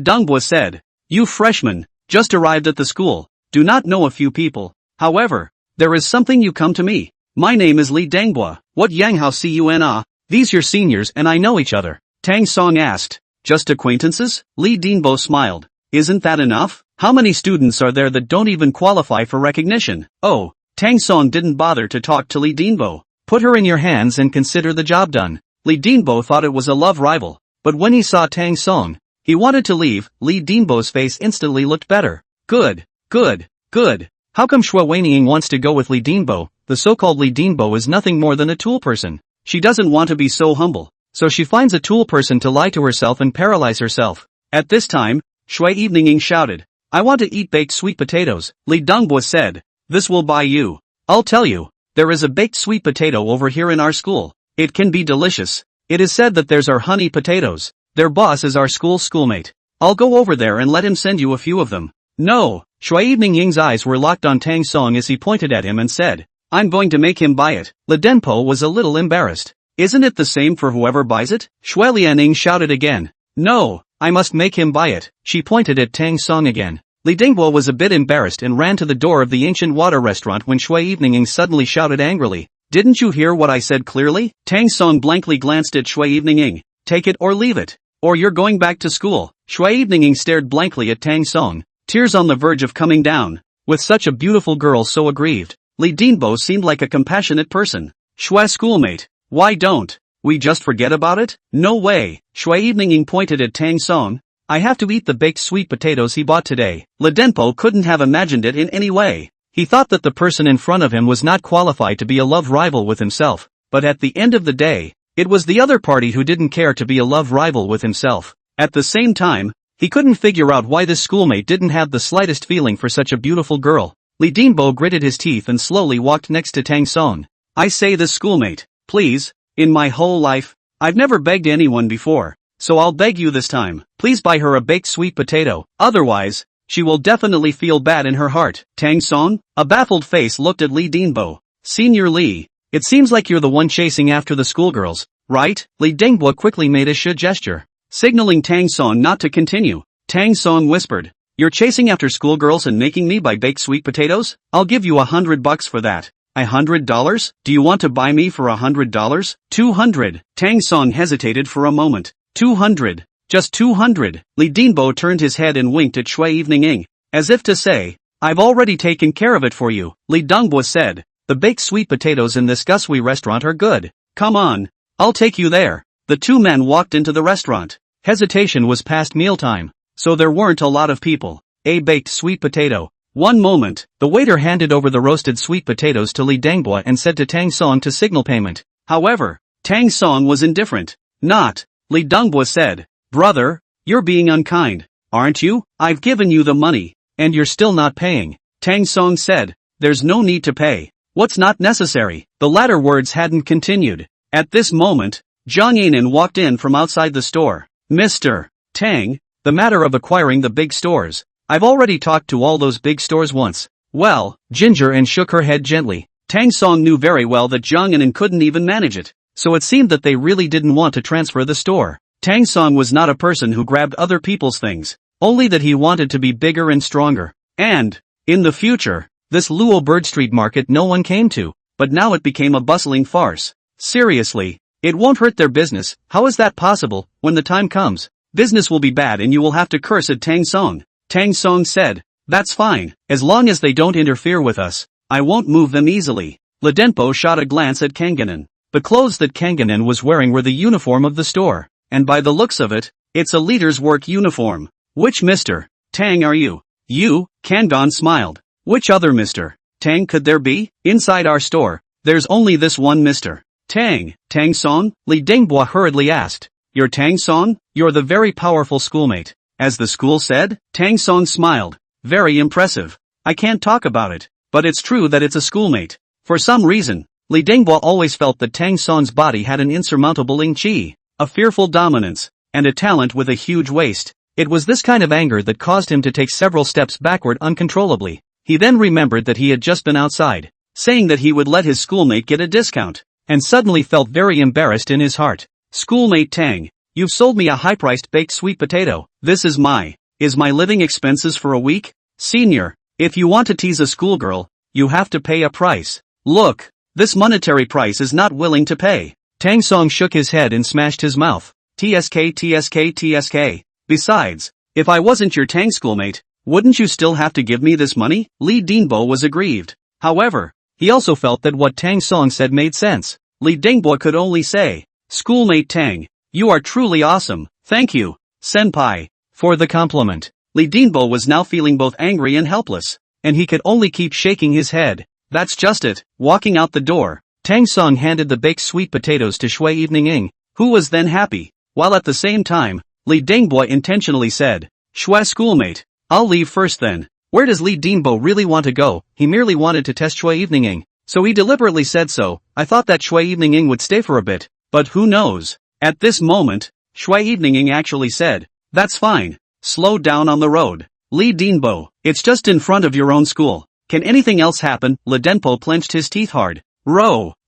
Dongbo said. You freshmen, just arrived at the school, do not know a few people. However, there is something you come to me. My name is Li Dongbo. What Yanghao Cuna? These your seniors and I know each other. Tang Song asked. Just acquaintances? Li Dongbo smiled. Isn't that enough? How many students are there that don't even qualify for recognition? Oh, Tang Song didn't bother to talk to Li Dongbo. Put her in your hands and consider the job done. Li Dongbo thought it was a love rival, but when he saw Tang Song, he wanted to leave. Li Dongbo's face instantly looked better. Good. How come Shui Weiniang wants to go with Li Dongbo? The so-called Li Dongbo is nothing more than a tool person. She doesn't want to be so humble, so she finds a tool person to lie to herself and paralyze herself. At this time, Shui Evening shouted, I want to eat baked sweet potatoes. Li Dongbo said, this will buy you. I'll tell you. There is a baked sweet potato over here in our school. It can be delicious. It is said that there's our honey potatoes. Their boss is our schoolmate. I'll go over there and let him send you a few of them. No. Shui Evening Ying's eyes were locked on Tang Song as he pointed at him and said, I'm going to make him buy it. Li Dongbo was a little embarrassed. Isn't it the same for whoever buys it? Shui Lianing shouted again. No, I must make him buy it. She pointed at Tang Song again. Li Dongbo was a bit embarrassed and ran to the door of the ancient water restaurant when Shui Evening suddenly shouted angrily. Didn't you hear what I said clearly? Tang Song blankly glanced at Shui Evening. Take it or leave it. Or you're going back to school. Shui Evening stared blankly at Tang Song, tears on the verge of coming down. With such a beautiful girl so aggrieved, Li Dongbo seemed like a compassionate person. Shui schoolmate, why don't we just forget about it? No way. Shui Evening pointed at Tang Song. I have to eat the baked sweet potatoes he bought today. Li Dongbo couldn't have imagined it in any way. He thought that the person in front of him was not qualified to be a love rival with himself, but at the end of the day, it was the other party who didn't care to be a love rival with himself. At the same time, he couldn't figure out why this schoolmate didn't have the slightest feeling for such a beautiful girl. Li Dongbo gritted his teeth and slowly walked next to Tang Song. I say this schoolmate, please, in my whole life, I've never begged anyone before. So I'll beg you this time, please buy her a baked sweet potato, otherwise, she will definitely feel bad in her heart. Tang Song, a baffled face looked at Li Dongbo. Senior Li, it seems like you're the one chasing after the schoolgirls, right? Li Dongbo quickly made a gesture, signaling Tang Song not to continue. Tang Song whispered, you're chasing after schoolgirls and making me buy baked sweet potatoes? I'll give you $100 for that. $100? Do you want to buy me for $100? 200. Tang Song hesitated for a moment. 200. Just 200. Li Dongbo turned his head and winked at Shui Evening, as if to say, I've already taken care of it for you. Li Dongbo said, the baked sweet potatoes in this Gusui restaurant are good. Come on. I'll take you there. The two men walked into the restaurant. Hesitation was past mealtime, so there weren't a lot of people. A baked sweet potato. One moment, the waiter handed over the roasted sweet potatoes to Li Dongbo and said to Tang Song to signal payment. However, Tang Song was indifferent. Not. Li Dongbo said, brother, you're being unkind, aren't you? I've given you the money, and you're still not paying. Tang Song said, there's no need to pay. What's not necessary? The latter words hadn't continued. At this moment, Zhang Yanin walked in from outside the store. Mr. Tang, the matter of acquiring the big stores. I've already talked to all those big stores once. Well, Ginger and shook her head gently. Tang Song knew very well that Zhang Yanin couldn't even manage it. So it seemed that they really didn't want to transfer the store. Tang Song was not a person who grabbed other people's things, only that he wanted to be bigger and stronger. And, in the future, this Luo Bird Street Market no one came to, but now it became a bustling farce. Seriously, it won't hurt their business. How is that possible? When the time comes, business will be bad and you will have to curse at Tang Song. Tang Song said, that's fine, as long as they don't interfere with us. I won't move them easily. Le Denpo shot a glance at Kanganen. The clothes that Kanganen was wearing were the uniform of the store, and by the looks of it, it's a leader's work uniform. Which Mr. Tang are you? You, Kangon smiled. Which other Mr. Tang could there be? Inside our store, there's only this one Mr. Tang. Tang Song? Li Dingbua hurriedly asked. You're Tang Song? You're the very powerful schoolmate. As the school said? Tang Song smiled. Very impressive. I can't talk about it, but it's true that it's a schoolmate. For some reason, Li Dingbua always felt that Tang Song's body had an insurmountable ling qi, a fearful dominance, and a talent with a huge waist. It was this kind of anger that caused him to take several steps backward uncontrollably. He then remembered that he had just been outside, saying that he would let his schoolmate get a discount, and suddenly felt very embarrassed in his heart. Schoolmate Tang, you've sold me a high-priced baked sweet potato. This is my living expenses for a week? Senior, if you want to tease a schoolgirl, you have to pay a price. Look, this monetary price is not willing to pay. Tang Song shook his head and smashed his mouth. TSK TSK TSK. Besides, if I wasn't your Tang schoolmate, wouldn't you still have to give me this money? Li Dinbo was aggrieved. However, he also felt that what Tang Song said made sense. Li Dingbo could only say, Schoolmate Tang, you are truly awesome. Thank you, senpai, for the compliment. Li Dinbo was now feeling both angry and helpless, and he could only keep shaking his head. That's just it. Walking out the door, Tang Song handed the baked sweet potatoes to Shui Evening Ing, who was then happy, while at the same time, Li Dingbo intentionally said, Shui schoolmate, I'll leave first then. Where does Li Dinbo really want to go? He merely wanted to test Shui Evening Ing, so he deliberately said so. I thought that Shui Evening Ing would stay for a bit, but who knows? At this moment, Shui Evening Ing actually said, that's fine. Slow down on the road. Li Dinbo, it's just in front of your own school. Can anything else happen? Le Denpo clenched his teeth hard.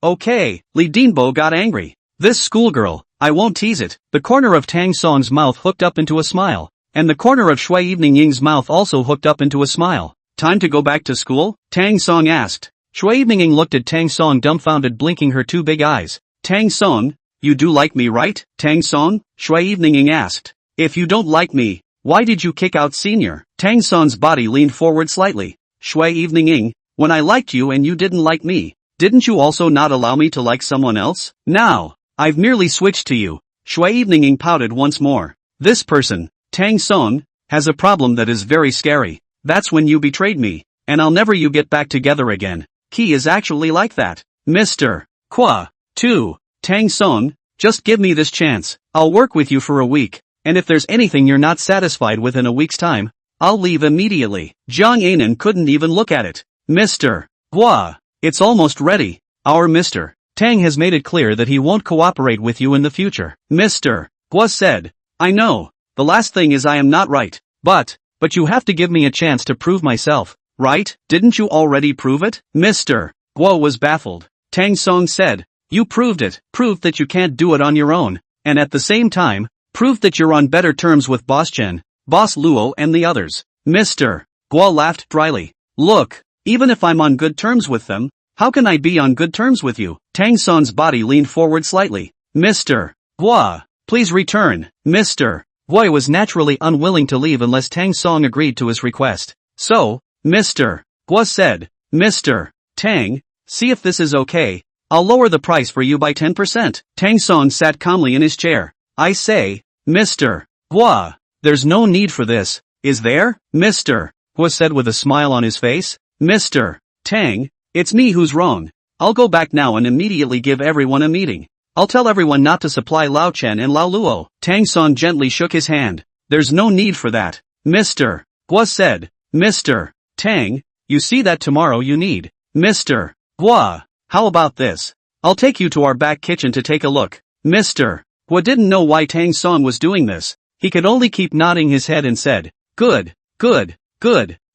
Okay. Li Dinbo got angry. This schoolgirl, I won't tease it. The corner of Tang Song's mouth hooked up into a smile, and the corner of Shui Evening Ying's mouth also hooked up into a smile. Time to go back to school? Tang Song asked. Shui Evening Ying looked at Tang Song dumbfounded, blinking her two big eyes. Tang Song, you do like me, right? Tang Song? Shui Evening Ying asked. If you don't like me, why did you kick out Senior? Tang Song's body leaned forward slightly. Shui Evening Ying, when I liked you and you didn't like me, didn't you also not allow me to like someone else? Now, I've merely switched to you. Shui Evening Ying pouted once more. This person, Tang Song, has a problem that is very scary. That's when you betrayed me, and I'll never you get back together again. He is actually like that. Mr. Qua. 2. Tang Song, just give me this chance. I'll work with you for a week. And if there's anything you're not satisfied with in a week's time, I'll leave immediately. Jiang Anan couldn't even look at it. Mr. Gua, it's almost ready. Our Mr. Tang has made it clear that he won't cooperate with you in the future. Mr. Gua said, I know, the last thing is I am not right, but you have to give me a chance to prove myself, right? Didn't you already prove it? Mr. Gua was baffled. Tang Song said, you proved it, proved that you can't do it on your own, and at the same time, proved that you're on better terms with Boss Chen, Boss Luo and the others. Mr. Gua laughed dryly. Look, even if I'm on good terms with them, how can I be on good terms with you? Tang Song's body leaned forward slightly. Mr. Gua, please return. Mr. Gua was naturally unwilling to leave unless Tang Song agreed to his request. So, Mr. Gua said, Mr. Tang, see if this is okay. I'll lower the price for you by 10%. Tang Song sat calmly in his chair. I say, Mr. Gua, there's no need for this, is there? Mr. Gua said with a smile on his face. Mr. Tang, it's me who's wrong. I'll go back now and immediately give everyone a meeting. I'll tell everyone not to supply Lao Chen and Lao Luo. Tang Song gently shook his hand. There's no need for that. Mr. Gua said. Mr. Tang, you see that tomorrow you need. Mr. Gua, how about this? I'll take you to our back kitchen to take a look. Mr. Gua didn't know why Tang Song was doing this. He could only keep nodding his head and said, good.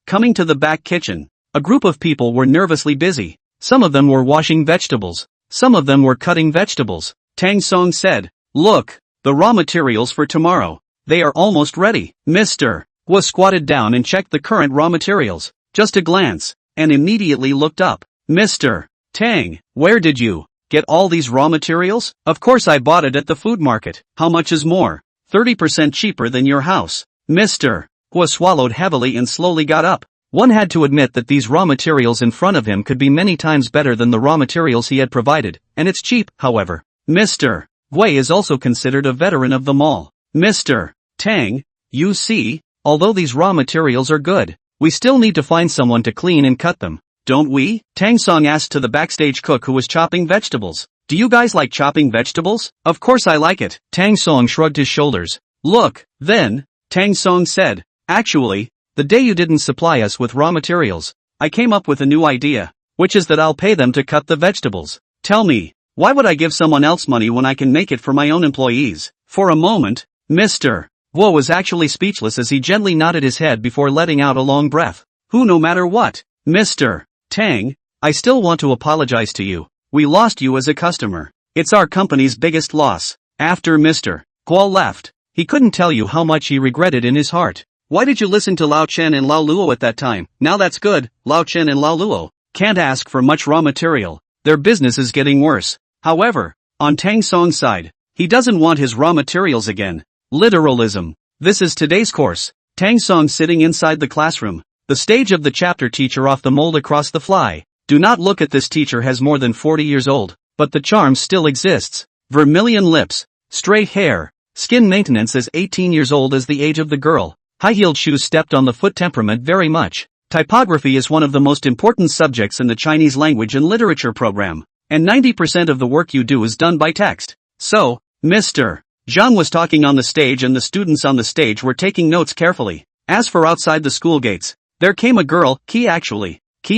Coming to the back kitchen, a group of people were nervously busy. Some of them were washing vegetables. Some of them were cutting vegetables. Tang Song said, look, the raw materials for tomorrow, they are almost ready. Mr. Guo squatted down and checked the current raw materials, just a glance, and immediately looked up. Mr. Tang, where did you get all these raw materials? Of course I bought it at the food market. How much is more? 30% cheaper than your house. Mr. Guo swallowed heavily and slowly got up. One had to admit that these raw materials in front of him could be many times better than the raw materials he had provided, and it's cheap, however. Mr. Gui is also considered a veteran of them all. Mr. Tang, you see, although these raw materials are good, we still need to find someone to clean and cut them, don't we? Tang Song asked to the backstage cook who was chopping vegetables. Do you guys like chopping vegetables? Of course I like it. Tang Song shrugged his shoulders. Look, then, Tang Song said, actually, the day you didn't supply us with raw materials, I came up with a new idea, which is that I'll pay them to cut the vegetables. Tell me, why would I give someone else money when I can make it for my own employees? For a moment, Mr. Guo was actually speechless as he gently nodded his head before letting out a long breath. Who no matter what, Mr. Tang, I still want to apologize to you. We lost you as a customer. It's our company's biggest loss. After Mr. Guo left, he couldn't tell you how much he regretted in his heart. Why did you listen to Lao Chen and Lao Luo at that time? Now that's good, Lao Chen and Lao Luo can't ask for much raw material. Their business is getting worse. However, on Tang Song's side, he doesn't want his raw materials again. Literalism. This is today's course. Tang Song sitting inside the classroom. The stage of the chapter teacher off the mold across the fly. Do not look at this teacher has more than 40 years old, but the charm still exists. Vermilion lips, straight hair, skin maintenance as 18 years old as the age of the girl. High-heeled shoes stepped on the foot temperament very much. Typography is one of the most important subjects in the Chinese language and literature program, and 90% of the work you do is done by text. So, Mr. Zhang was talking on the stage and the students on the stage were taking notes carefully. As for outside the school gates, there came a girl, Qi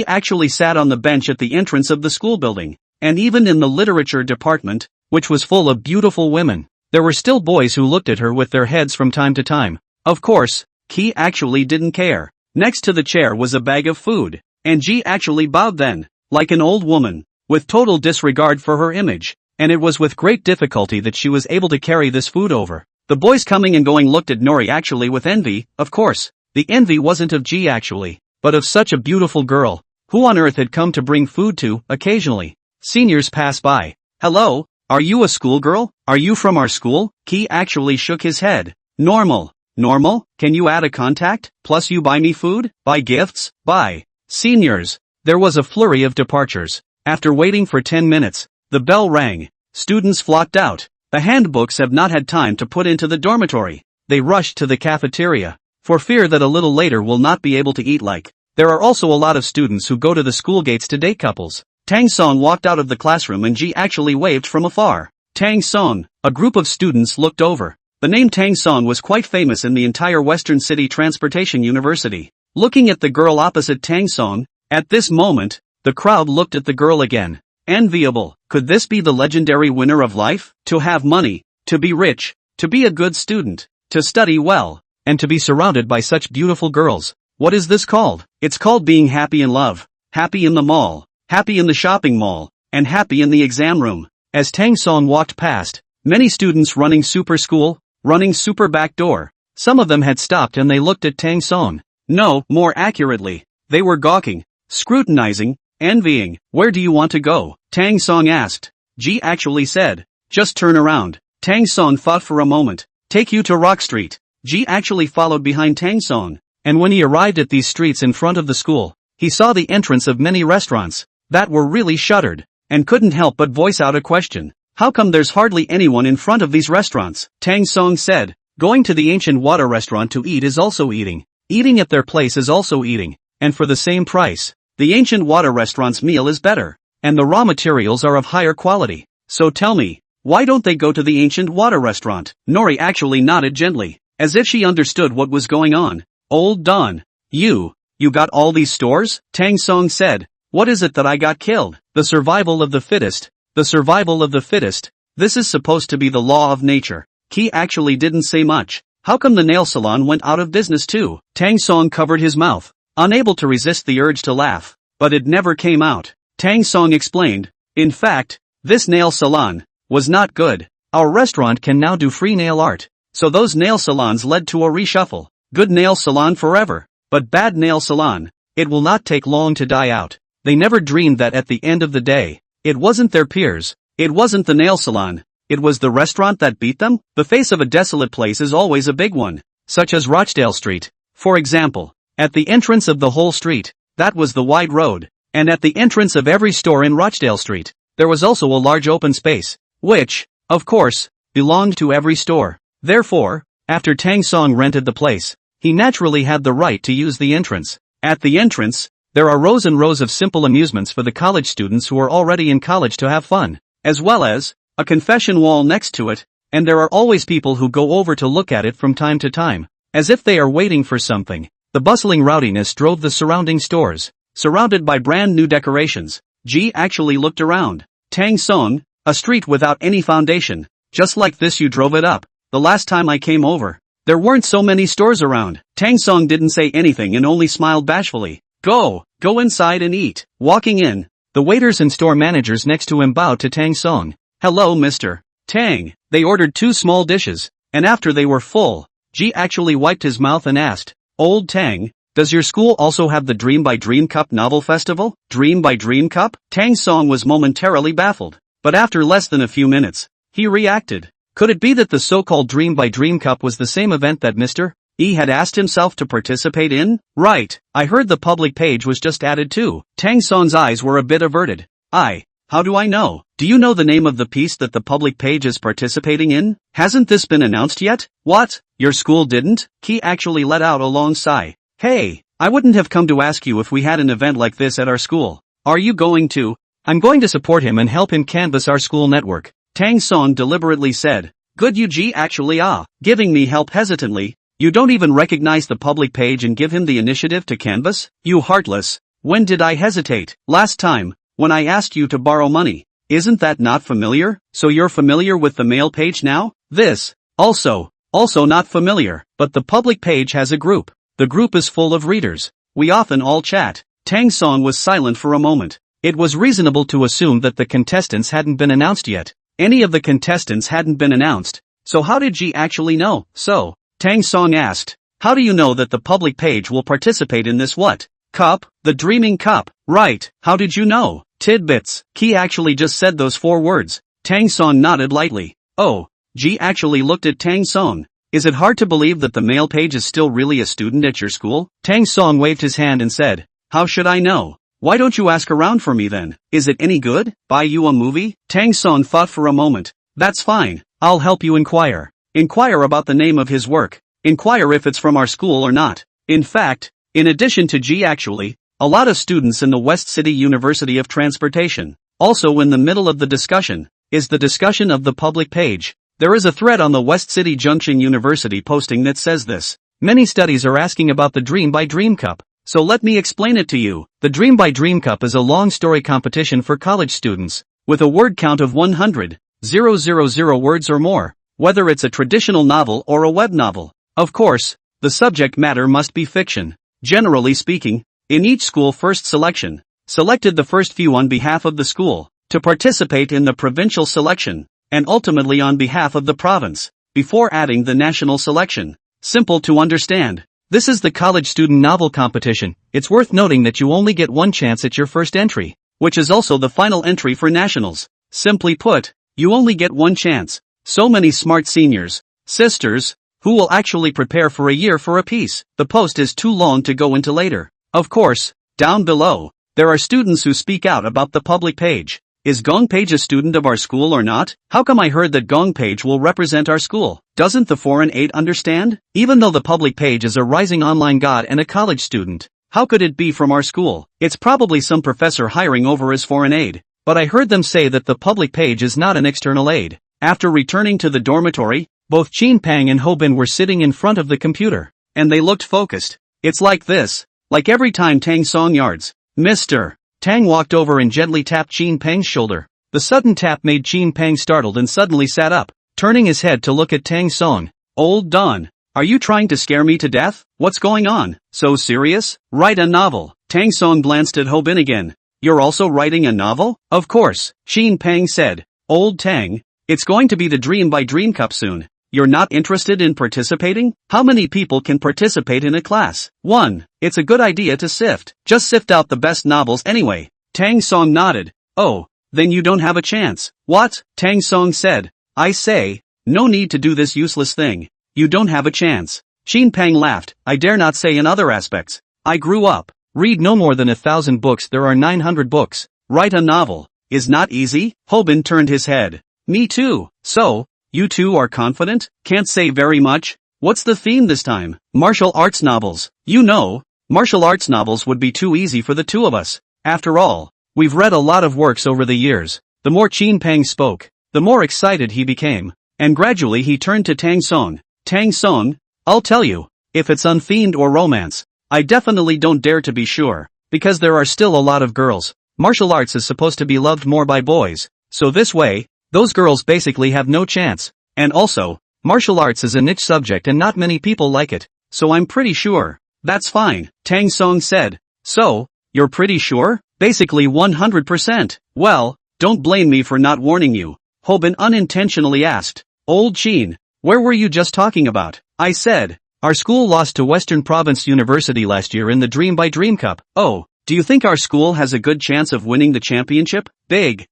actually sat on the bench at the entrance of the school building, and even in the literature department, which was full of beautiful women, there were still boys who looked at her with their heads from time to time. Of course, Qi actually didn't care. Next to the chair was a bag of food, and Ji actually bowed then, like an old woman, with total disregard for her image, and it was with great difficulty that she was able to carry this food over. The boys coming and going looked at Nori actually with envy. Of course, the envy wasn't of Ji actually, but of such a beautiful girl, who on earth had come to bring food to, occasionally. Seniors pass by. Hello, are you a schoolgirl? Are you from our school? Qi actually shook his head. Normal. Normal? Can you add a contact? Plus you buy me food? Buy gifts? Buy. Seniors. There was a flurry of departures. After waiting for 10 minutes, the bell rang. Students flocked out. The handbooks have not had time to put into the dormitory. They rushed to the cafeteria, for fear that a little later will not be able to eat like. There are also a lot of students who go to the school gates to date couples. Tang Song walked out of the classroom and Ji actually waved from afar. Tang Song. A group of students looked over. The name Tang Song was quite famous in the entire Western City Transportation University. Looking at the girl opposite Tang Song, at this moment, the crowd looked at the girl again. Enviable. Could this be the legendary winner of life? To have money, to be rich, to be a good student, to study well, and to be surrounded by such beautiful girls. What is this called? It's called being happy in love, happy in the mall, happy in the shopping mall, and happy in the exam room. As Tang Song walked past, many students running super school, running super back door. Some of them had stopped and they looked at Tang Song. No, more accurately, they were gawking, scrutinizing, envying. Where do you want to go? Tang Song asked. Ji actually said, just turn around. Tang Song thought for a moment. Take you to Rock Street. Ji actually followed behind Tang Song, and when he arrived at these streets in front of the school, he saw the entrance of many restaurants that were really shuttered, and couldn't help but voice out a question. How come there's hardly anyone in front of these restaurants? Tang Song said, going to the Ancient Water restaurant to eat is also eating. Eating at their place is also eating, and for the same price. The Ancient Water restaurant's meal is better, and the raw materials are of higher quality. So tell me, why don't they go to the Ancient Water restaurant? Nori actually nodded gently, as if she understood what was going on. Old Don. You got all these stores? Tang Song said. What is it that I got killed? The survival of the fittest. The survival of the fittest. This is supposed to be the law of nature. Qi actually didn't say much. How come the nail salon went out of business too? Tang Song covered his mouth, unable to resist the urge to laugh, but it never came out. Tang Song explained, in fact, this nail salon was not good. Our restaurant can now do free nail art. So those nail salons led to a reshuffle. good nail salon forever. But bad nail salon, it will not take long to die out. They never dreamed that at the end of the day, it wasn't their peers, it wasn't the nail salon, it was the restaurant that beat them. The face of a desolate place is always a big one, such as Rochdale Street. For example, at the entrance of the whole street, that was the wide road, and at the entrance of every store in Rochdale Street, there was also a large open space, which, of course, belonged to every store. Therefore, after Tang Song rented the place, he naturally had the right to use the entrance. At the entrance, there are rows and rows of simple amusements for the college students who are already in college to have fun, as well as a confession wall next to it, and there are always people who go over to look at it from time to time, as if they are waiting for something. The bustling rowdiness drove the surrounding stores, surrounded by brand new decorations. Ji actually looked around. Tang Song, a street without any foundation, just like this you drove it up. The last time I came over, there weren't so many stores around. Tang Song didn't say anything and only smiled bashfully. Go inside and eat. Walking in, the waiters and store managers next to him bowed to Tang Song. Hello Mr. Tang. They ordered 2 small dishes, and after they were full, Ji actually wiped his mouth and asked, Old Tang, does your school also have the Dream by Dream Cup Novel Festival? Dream by Dream Cup? Tang Song was momentarily baffled, but after less than a few minutes, he reacted. Could it be that the so-called Dream by Dream Cup was the same event that Mr. E had asked himself to participate in? Right, I heard the public page was just added too. Tang Song's eyes were a bit averted. How do I know? Do you know the name of the piece that the public page is participating in? Hasn't this been announced yet? What? Your school didn't? He actually let out a long sigh. Hey, I wouldn't have come to ask you if we had an event like this at our school. Are you going to? I'm going to support him and help him canvass our school network. Tang Song deliberately said. Good you actually giving me help hesitantly. You don't even recognize the public page and give him the initiative to canvass? You heartless. When did I hesitate? Last time, when I asked you to borrow money. Isn't that not familiar? So you're familiar with the mail page now? This, also not familiar, but the public page has a group. The group is full of readers. We often all chat. Tang Song was silent for a moment. It was reasonable to assume that the contestants hadn't been announced yet. Any of the contestants hadn't been announced. So how did Ji actually know? So, Tang Song asked, how do you know that the public page will participate in this what? Cup? The Dreaming Cup. Right, how did you know? Tidbits. Ki actually just said those 4 words. Tang Song nodded lightly. Oh, Ji actually looked at Tang Song. Is it hard to believe that the mail page is still really a student at your school? Tang Song waved his hand and said, how should I know? Why don't you ask around for me then? Is it any good? Buy you a movie? Tang Song thought for a moment. That's fine. I'll help you inquire. Inquire about the name of his work. Inquire if it's from our school or not. In fact, in addition to Ji actually, a lot of students in the West City University of Transportation. Also in the middle of the discussion, is the discussion of the public page. There is a thread on the West City Junction University posting that says this. Many studies are asking about the Dream by Dream Cup. So let me explain it to you. The Dream by Dream Cup is a long story competition for college students, with a word count of 100,000 words or more, whether it's a traditional novel or a web novel. Of course, the subject matter must be fiction. Generally speaking, in each school first selection, selected the first few on behalf of the school, to participate in the provincial selection, and ultimately on behalf of the province, before adding the national selection. Simple to understand. This is the college student novel competition. It's worth noting that you only get one chance at your first entry, which is also the final entry for nationals. Simply put, you only get one chance. So many smart seniors, sisters, who will actually prepare for a year for a piece. The post is too long to go into later. Of course, down below, there are students who speak out about the public page. Is Gong Page a student of our school or not? How come I heard that Gong Page will represent our school? Doesn't the foreign aide understand? Even though the public page is a rising online god and a college student, how could it be from our school? It's probably some professor hiring over as foreign aide. But I heard them say that the public page is not an external aide. After returning to the dormitory, both Qin Pang and Ho Bin were sitting in front of the computer, and they looked focused. It's like this. Like every time Tang Song yards, Mr. Tang walked over and gently tapped Qin Pang's shoulder. The sudden tap made Qin Pang startled and suddenly sat up, turning his head to look at Tang Song. Old Don, are you trying to scare me to death? What's going on? So serious? Write a novel. Tang Song glanced at Ho Bin again. You're also writing a novel? Of course, Qin Pang said. Old Tang, it's going to be the Dream by Dream Cup soon. You're not interested in participating? How many people can participate in a class? 1. It's a good idea to sift. Just sift out the best novels anyway. Tang Song nodded. Oh, then you don't have a chance. What? Tang Song said. I say, no need to do this useless thing. You don't have a chance. Xin Peng laughed. I dare not say in other aspects. I grew up. Read no more than 1,000 books. There are 900 books. Write a novel. Is not easy? Hobin turned his head. Me too. So, you two are confident? Can't say very much. What's the theme this time? Martial arts novels. You know, martial arts novels would be too easy for the two of us. After all, we've read a lot of works over the years. The more Qin Peng spoke, the more excited he became. And gradually he turned to Tang Song. Tang Song, I'll tell you, if it's unthemed or romance, I definitely don't dare to be sure, because there are still a lot of girls. Martial arts is supposed to be loved more by boys, so this way, those girls basically have no chance. And also, martial arts is a niche subject and not many people like it, so I'm pretty sure. That's fine, Tang Song said. So, you're pretty sure? Basically 100%. Well, don't blame me for not warning you. Hobin unintentionally asked. Old Qin, where were you just talking about? I said, our school lost to Western Province University last year in the Dream by Dream Cup. Oh, do you think our school has a good chance of winning the championship? Big,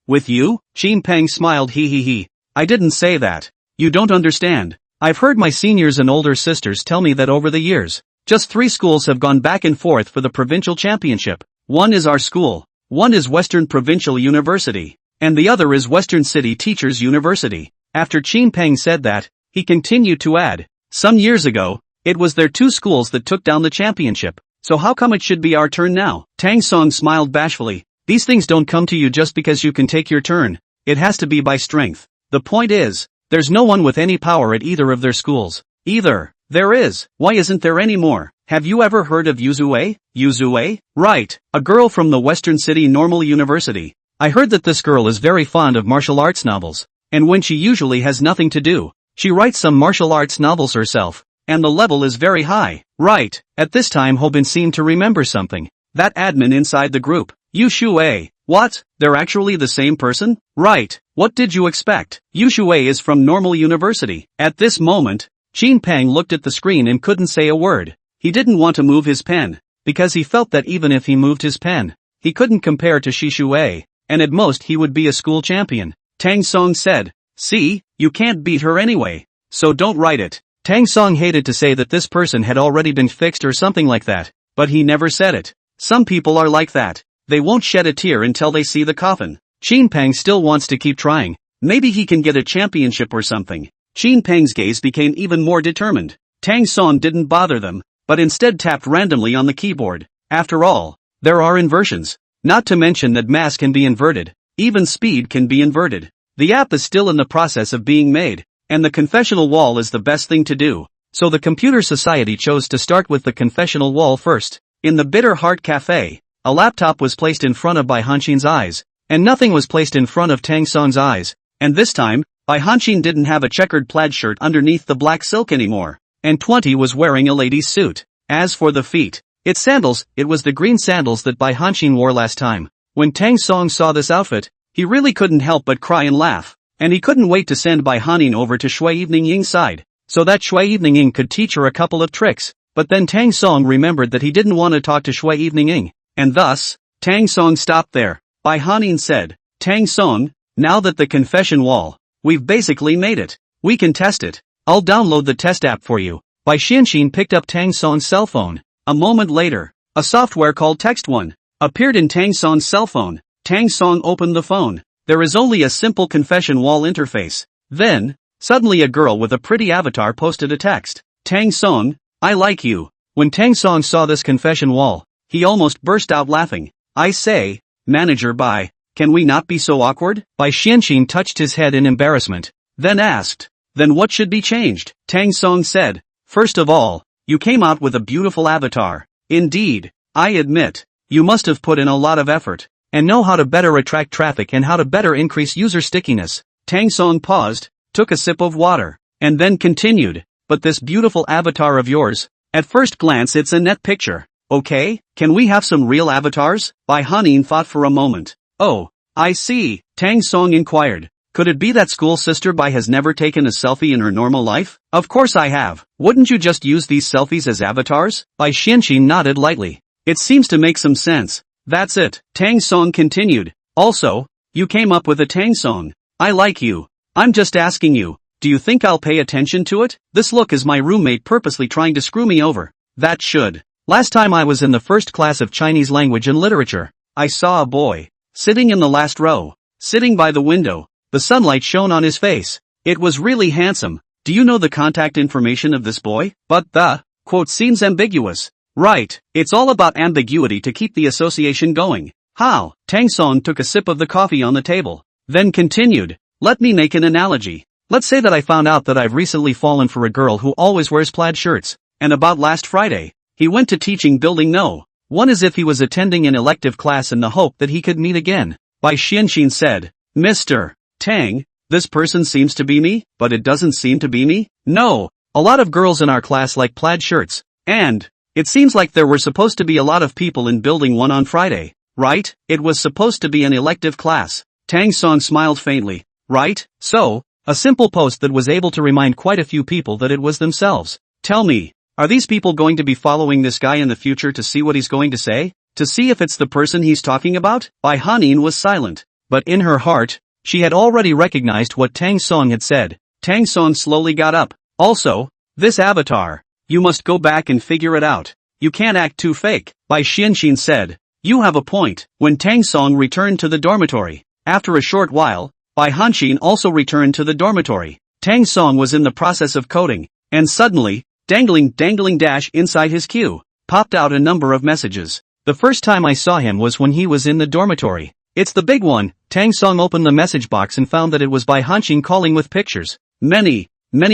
with you? Qin Peng smiled he. I didn't say that. You don't understand. I've heard my seniors and older sisters tell me that over the years, just 3 schools have gone back and forth for the provincial championship. One is our school, one is Western Provincial University, and the other is Western City Teachers University. After Qin Peng said that, he continued to add, some years ago, it was their 2 schools that took down the championship, so how come it should be our turn now? Tang Song smiled bashfully. These things don't come to you just because you can take your turn. It has to be by strength. The point is, there's no one with any power at either of their schools. Either. There is. Why isn't there any more? Have you ever heard of Yuzue? Yuzue? Right. A girl from the Western City Normal University. I heard that this girl is very fond of martial arts novels. And when she usually has nothing to do, she writes some martial arts novels herself. And the level is very high. Right. At this time Hobin seemed to remember something. That admin inside the group. Yu Shuei. What? They're actually the same person? Right. What did you expect? Yu Shuei is from Normal University. At this moment, Qin Peng looked at the screen and couldn't say a word. He didn't want to move his pen, because he felt that even if he moved his pen, he couldn't compare to Shi Shuei, and at most he would be a school champion. Tang Song said, see, you can't beat her anyway, so don't write it. Tang Song hated to say that this person had already been fixed or something like that, but he never said it. Some people are like that. They won't shed a tear until they see the coffin. Qin Peng still wants to keep trying. Maybe he can get a championship or something. Qin Peng's gaze became even more determined. Tang Song didn't bother them, but instead tapped randomly on the keyboard. After all, there are inversions. Not to mention that mass can be inverted. Even speed can be inverted. The app is still in the process of being made, and the confessional wall is the best thing to do. So the Computer Society chose to start with the confessional wall first. In the Bitter Heart Cafe, a laptop was placed in front of Bai Hanxin's eyes, and nothing was placed in front of Tang Song's eyes. And this time, Bai Hanxin didn't have a checkered plaid shirt underneath the black silk anymore, and 20 was wearing a lady's suit. As for the feet, its sandals, it was the green sandals that Bai Hanxin wore last time. When Tang Song saw this outfit, he really couldn't help but cry and laugh, and he couldn't wait to send Bai Hanxin over to Shui Evening Ying's side, so that Shui Evening Ying could teach her a couple of tricks. But then Tang Song remembered that he didn't want to talk to Shui Evening Ying, and thus, Tang Song stopped there. Bai Hanxin said, Tang Song, now that the confession wall, we've basically made it. We can test it. I'll download the test app for you. Bai Xianxin picked up Tang Song's cell phone. A moment later, a software called Text One appeared in Tang Song's cell phone. Tang Song opened the phone. There is only a simple confession wall interface. Then, suddenly a girl with a pretty avatar posted a text. Tang Song, I like you. When Tang Song saw this confession wall, he almost burst out laughing. I say, Manager Bai, can we not be so awkward? Bai Xianxin touched his head in embarrassment, then asked, then what should be changed? Tang Song said, first of all, you came out with a beautiful avatar. Indeed, I admit, you must have put in a lot of effort, and know how to better attract traffic and how to better increase user stickiness. Tang Song paused, took a sip of water, and then continued, but this beautiful avatar of yours, at first glance it's a net picture. Okay, can we have some real avatars? Bai Hanxin thought for a moment. Oh, I see, Tang Song inquired. Could it be that school sister Bai has never taken a selfie in her normal life? Of course I have. Wouldn't you just use these selfies as avatars? Bai Xianxin nodded lightly. It seems to make some sense. That's it. Tang Song continued. Also, you came up with a Tang Song. I like you. I'm just asking you, do you think I'll pay attention to it? This look is my roommate purposely trying to screw me over. That should. Last time I was in the first class of Chinese language and literature, I saw a boy sitting in the last row, sitting by the window. The sunlight shone on his face. It was really handsome. Do you know the contact information of this boy? But the quote seems ambiguous. Right, it's all about ambiguity to keep the association going. How? Tang Song took a sip of the coffee on the table, then continued. Let me make an analogy. Let's say that I found out that I've recently fallen for a girl who always wears plaid shirts, and about last Friday, he went to teaching building no. One as if he was attending an elective class in the hope that he could meet again. Bai Xianxin said, Mr. Tang, this person seems to be me, but it doesn't seem to be me? No, a lot of girls in our class like plaid shirts, and it seems like there were supposed to be a lot of people in building 1 on Friday, right? It was supposed to be an elective class. Tang Song smiled faintly. Right? So, a simple post that was able to remind quite a few people that it was themselves. Tell me, are these people going to be following this guy in the future to see what he's going to say? To see if it's the person he's talking about? Bai Hanin was silent. But in her heart, she had already recognized what Tang Song had said. Tang Song slowly got up. Also, this avatar. You must go back and figure it out. You can't act too fake. Bai Xianxin said. You have a point. When Tang Song returned to the dormitory, after a short while, Bai Hanxin also returned to the dormitory. Tang Song was in the process of coding, and suddenly, dangling dash inside his queue, popped out a number of messages. The first time I saw him was when he was in the dormitory. It's the big one. Tang Song opened the message box and found that it was Bai Hanxin calling with pictures. Many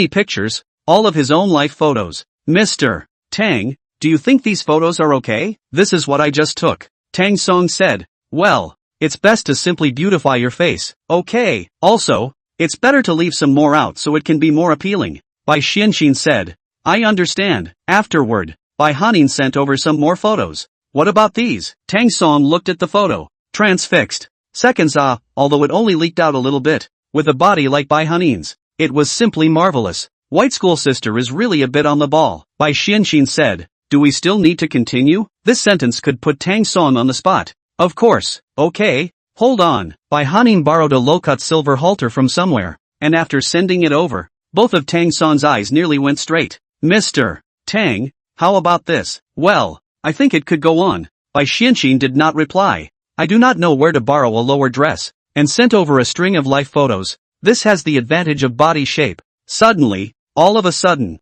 pictures, all of his own life photos. Mr. Tang, do you think these photos are okay? This is what I just took. Tang Song said. Well, it's best to simply beautify your face. Okay. Also, it's better to leave some more out so it can be more appealing. Bai Xianxin said. I understand. Afterward, Bai Hanin sent over some more photos. What about these? Tang Song looked at the photo. Transfixed. Seconds although it only leaked out a little bit. With a body like Bai Hanin's. It was simply marvelous. White school sister is really a bit on the ball. Bai Xianxin said. Do we still need to continue? This sentence could put Tang Song on the spot. Of course. Okay. Hold on. Bai Hanin borrowed a low-cut silver halter from somewhere, and after sending it over, both of Tang Song's eyes nearly went straight. Mr. Tang, how about this? Well, I think it could go on. Bai Xianxin did not reply. I do not know where to borrow a lower dress, and sent over a string of life photos. This has the advantage of body shape. Suddenly, all of a sudden,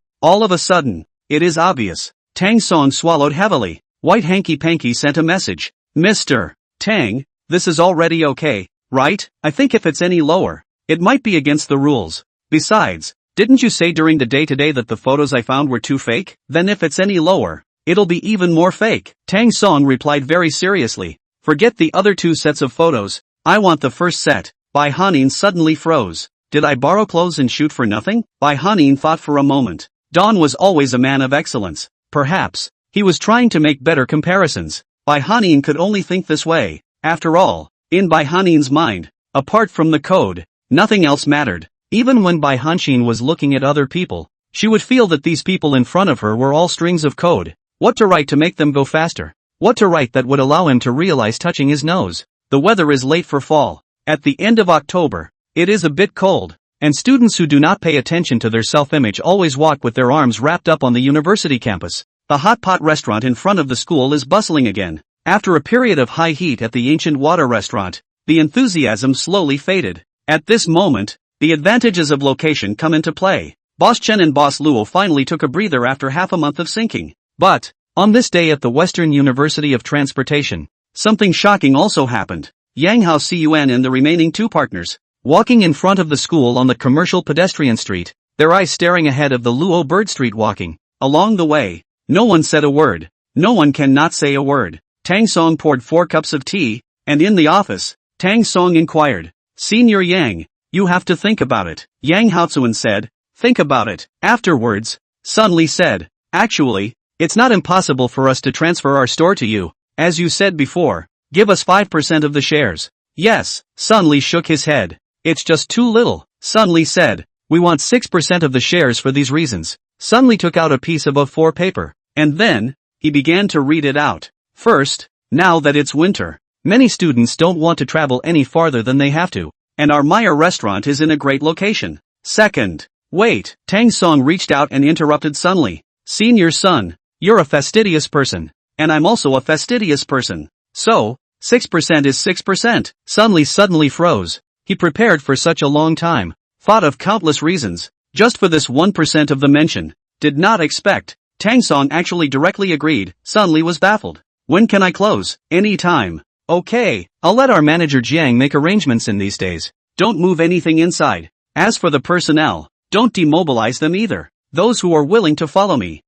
it is obvious. Tang Song swallowed heavily. White Hanky Panky sent a message. Mr. Tang, this is already okay, right? I think if it's any lower, it might be against the rules. Besides, didn't you say during the day today that the photos I found were too fake? Then if it's any lower, it'll be even more fake. Tang Song replied very seriously. Forget the other 2 sets of photos. I want the first set. Bai Hanin suddenly froze. Did I borrow clothes and shoot for nothing? Bai Hanin thought for a moment. Don was always a man of excellence. Perhaps, he was trying to make better comparisons. Bai Hanin could only think this way. After all, in Bai Hanin's mind, apart from the code, nothing else mattered. Even when Bai Hanxin was looking at other people, she would feel that these people in front of her were all strings of code. What to write to make them go faster? What to write that would allow him to realize touching his nose? The weather is late for fall. At the end of October, it is a bit cold, and students who do not pay attention to their self-image always walk with their arms wrapped up on the university campus. The hot pot restaurant in front of the school is bustling again. After a period of high heat at the ancient water restaurant, the enthusiasm slowly faded. At this moment, the advantages of location come into play. Boss Chen and Boss Luo finally took a breather after half a month of sinking. But, on this day at the Western University of Transportation, something shocking also happened. Yang Hao Cun and the remaining 2 partners, walking in front of the school on the commercial pedestrian street, their eyes staring ahead of the Luo Bird Street walking. Along the way, no one said a word. No one cannot say a word. Tang Song poured 4 cups of tea, and in the office, Tang Song inquired, Senior Yang, you have to think about it. Yang Haozuan said, think about it. Afterwards, Sun Li said, actually, it's not impossible for us to transfer our store to you. As you said before, give us 5% of the shares. Yes, Sun Li shook his head. It's just too little, Sun Li said. We want 6% of the shares for these reasons. Sun Li took out a piece of A4 paper, and then, he began to read it out. First, now that it's winter, many students don't want to travel any farther than they have to, and our Maya restaurant is in a great location. Second, wait, Tang Song reached out and interrupted Sun Li. Senior Sun, you're a fastidious person, and I'm also a fastidious person. So, 6% is 6%. Sun Li suddenly froze. He prepared for such a long time, thought of countless reasons, just for this 1% of the mention. Did not expect. Tang Song actually directly agreed. Sun Li was baffled. When can I close? Any time. Okay, I'll let our manager Jiang make arrangements in these days. Don't move anything inside. As for the personnel, don't demobilize them either. Those who are willing to follow me,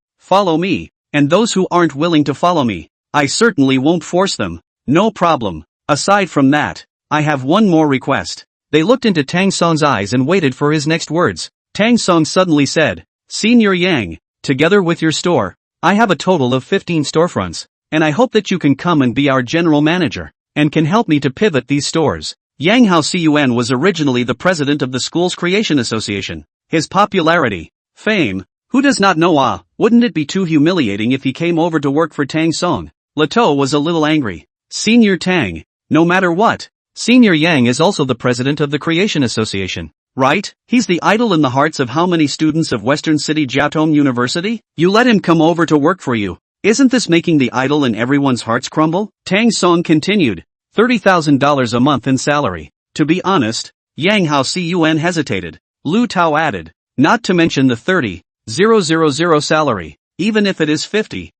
and those who aren't willing to follow me, I certainly won't force them. No problem. Aside from that, I have one more request. They looked into Tang Song's eyes and waited for his next words. Tang Song suddenly said, Senior Yang, together with your store, I have a total of 15 storefronts, and I hope that you can come and be our general manager, and can help me to pivot these stores. Yang Hao Cun was originally the president of the school's creation association. His popularity, fame, who does not know wouldn't it be too humiliating if he came over to work for Tang Song? Leto was a little angry. Senior Tang, no matter what, Senior Yang is also the president of the creation association, right? He's the idol in the hearts of how many students of Western City Jiaotong University? You let him come over to work for you. Isn't this making the idol in everyone's hearts crumble? Tang Song continued, $30,000 a month in salary. To be honest, Yang Hao Cun hesitated. Lu Tao added, not to mention the 30,000 salary, even if it is 50,000,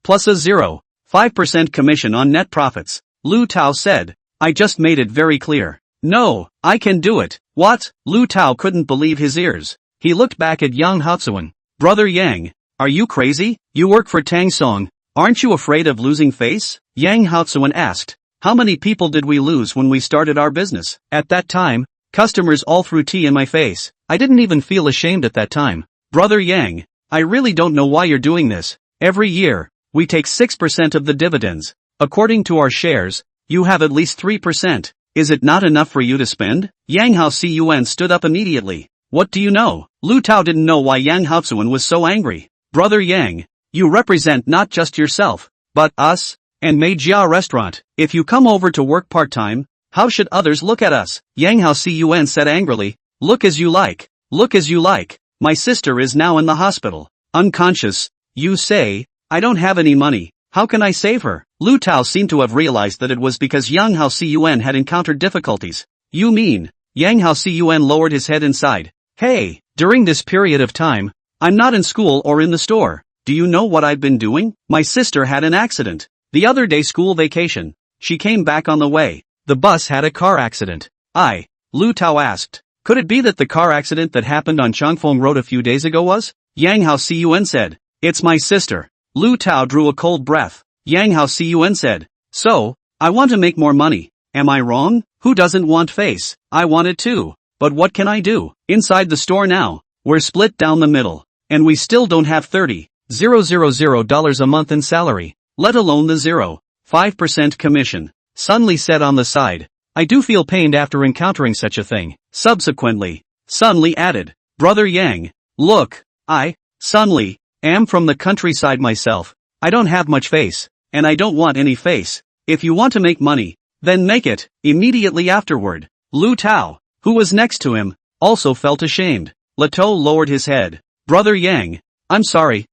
plus a 0.5% commission on net profits. Lu Tao said, I just made it very clear. No, I can do it. What? Lu Tao couldn't believe his ears. He looked back at Yang Haozuan. Brother Yang, are you crazy? You work for Tang Song. Aren't you afraid of losing face? Yang Haozuan asked. How many people did we lose when we started our business? At that time, customers all threw tea in my face. I didn't even feel ashamed at that time. Brother Yang, I really don't know why you're doing this. Every year, we take 6% of the dividends. According to our shares, you have at least 3%. Is it not enough for you to spend? Yang Hao Cun stood up immediately. What do you know? Lu Tao didn't know why Yang Haozuan was so angry. Brother Yang, you represent not just yourself, but us, and Mei Jia restaurant. If you come over to work part-time, how should others look at us? Yang Hao Cun said angrily. Look as you like. Look as you like. My sister is now in the hospital. Unconscious. You say, I don't have any money. How can I save her? Lu Tao seemed to have realized that it was because Yang Hao Cun had encountered difficulties. You mean? Yang Hao Cun lowered his head inside. Hey, during this period of time, I'm not in school or in the store. Do you know what I've been doing? My sister had an accident. The other day school vacation. She came back on the way. The bus had a car accident. Lu Tao asked. Could it be that the car accident that happened on Changfeng Road a few days ago was? Yang Hao Cun said. It's my sister. Lu Tao drew a cold breath. Yang Hao Cun said. So, I want to make more money. Am I wrong? Who doesn't want face? I want it too. But what can I do? Inside the store now, we're split down the middle. And we still don't have $30,000 a month in salary, let alone the 0.5% commission. Sun Li said on the side. I do feel pained after encountering such a thing. Subsequently, Sun Li added. Brother Yang, look, Sun Li, am from the countryside myself. I don't have much face, and I don't want any face. If you want to make money, then make it. Immediately afterward, Lu Tao, who was next to him, also felt ashamed. Leto lowered his head. Brother Yang, I'm sorry.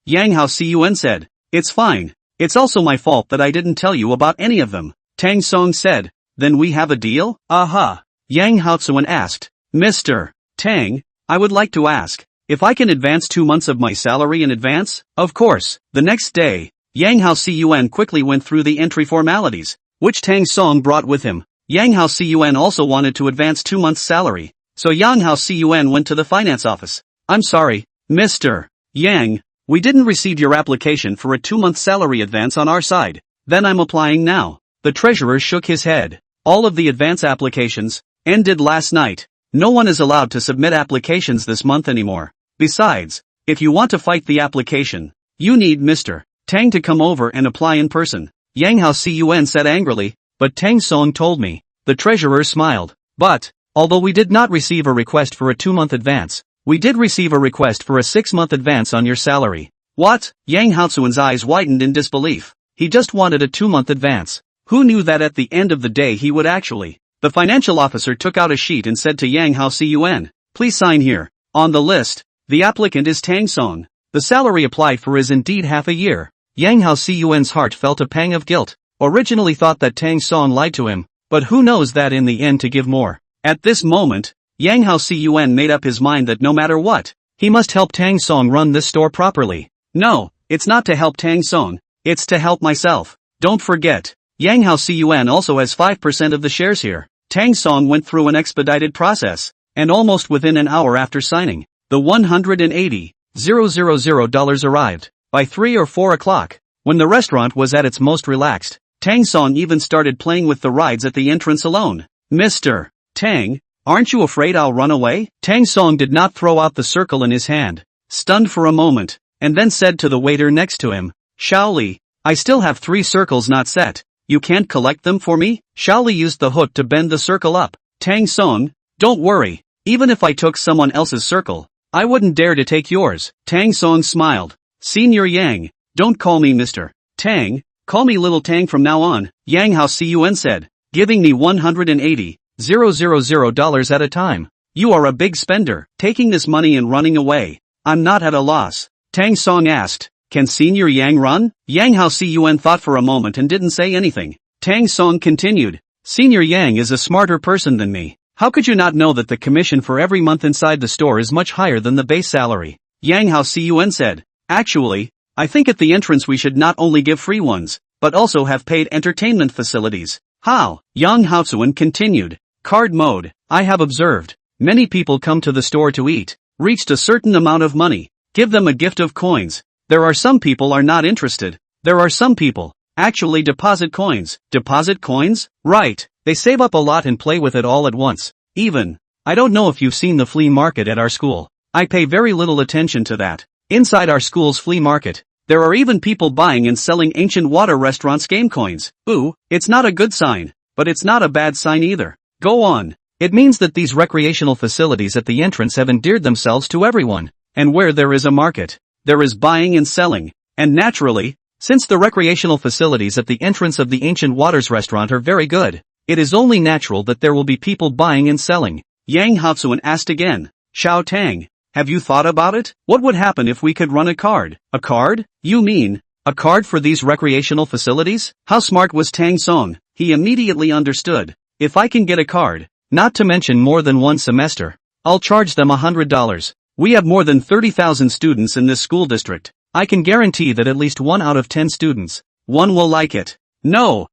Yang Hao Cun said. It's fine. It's also my fault that I didn't tell you about any of them. Tang Song said. Then we have a deal? Aha. Yang Haozuan asked. Mr. Tang, I would like to ask, if I can advance 2 months of my salary in advance? Of course. The next day, Yang Hao Cun quickly went through the entry formalities, which Tang Song brought with him. Yang Hao Cun also wanted to advance 2 months' salary, so Yang Hao Cun went to the finance office. I'm sorry, Mr. Yang, we didn't receive your application for a 2-month salary advance on our side. Then I'm applying now. The treasurer shook his head. All of the advance applications ended last night. No one is allowed to submit applications this month anymore. Besides, if you want to fight the application, you need Mr. Tang to come over and apply in person. Yang Hao Cun said angrily, but Tang Song told me, The treasurer smiled. But, although we did not receive a request for a 2-month advance, we did receive a request for a 6-month advance on your salary. What? Yang Haozuan's eyes widened in disbelief. He just wanted a 2-month advance. Who knew that at the end of the day he would actually? The financial officer took out a sheet and said to Yang Haozuan, "Please sign here. On the list, the applicant is Tang Song. The salary applied for is indeed half a year." Yang Haozuan's heart felt a pang of guilt. Originally thought that Tang Song lied to him, but who knows that in the end to give more. At this moment, Yang Haozuan made up his mind that no matter what, he must help Tang Song run this store properly. No, it's not to help Tang Song, it's to help myself. Don't forget, Yang Haozuan also has 5% of the shares here. Tang Song went through an expedited process, and almost within an hour after signing, the $180,000 arrived. By 3 or 4 o'clock, when the restaurant was at its most relaxed, Tang Song even started playing with the rides at the entrance alone. "Mr. Tang, aren't you afraid I'll run away?" Tang Song did not throw out the circle in his hand, stunned for a moment, and then said to the waiter next to him, "Shaoli, I still have 3 circles not set. You can't collect them for me?" Shaoli used the hook to bend the circle up. "Tang Song, don't worry, even if I took someone else's circle, I wouldn't dare to take yours." Tang Song smiled. "Senior Yang, don't call me Mr. Tang, call me Little Tang from now on," Yang Haozuan said, "giving me $180,000 at a time. You are a big spender, taking this money and running away. I'm not at a loss." Tang Song asked, "Can Senior Yang run?" Yang Haozuan thought for a moment and didn't say anything. Tang Song continued, "Senior Yang is a smarter person than me. How could you not know that the commission for every month inside the store is much higher than the base salary?" Yang Haozuan said, "Actually, I think at the entrance we should not only give free ones, but also have paid entertainment facilities." How? Yang Haozuan continued, "Card mode, I have observed. Many people come to the store to eat, reached a certain amount of money, give them a gift of coins. There are some people are not interested. There are some people, actually deposit coins." Deposit coins? Right, they save up a lot and play with it all at once. Even, I don't know if you've seen the flea market at our school. I pay very little attention to that. Inside our school's flea market, there are even people buying and selling ancient water restaurants game coins. Ooh, it's not a good sign, but it's not a bad sign either. Go on. It means that these recreational facilities at the entrance have endeared themselves to everyone. And where there is a market, there is buying and selling. And naturally, since the recreational facilities at the entrance of the Ancient Waters restaurant are very good, it is only natural that there will be people buying and selling. Yang Haozuan asked again, "Xiao Tang, have you thought about it? What would happen if we could run a card?" "A card? You mean, a card for these recreational facilities?" How smart was Tang Song? He immediately understood. "If I can get a card, not to mention more than one semester, I'll charge them $100. We have more than 30,000 students in this school district. I can guarantee that at least 1 out of 10 students, one will like it." No.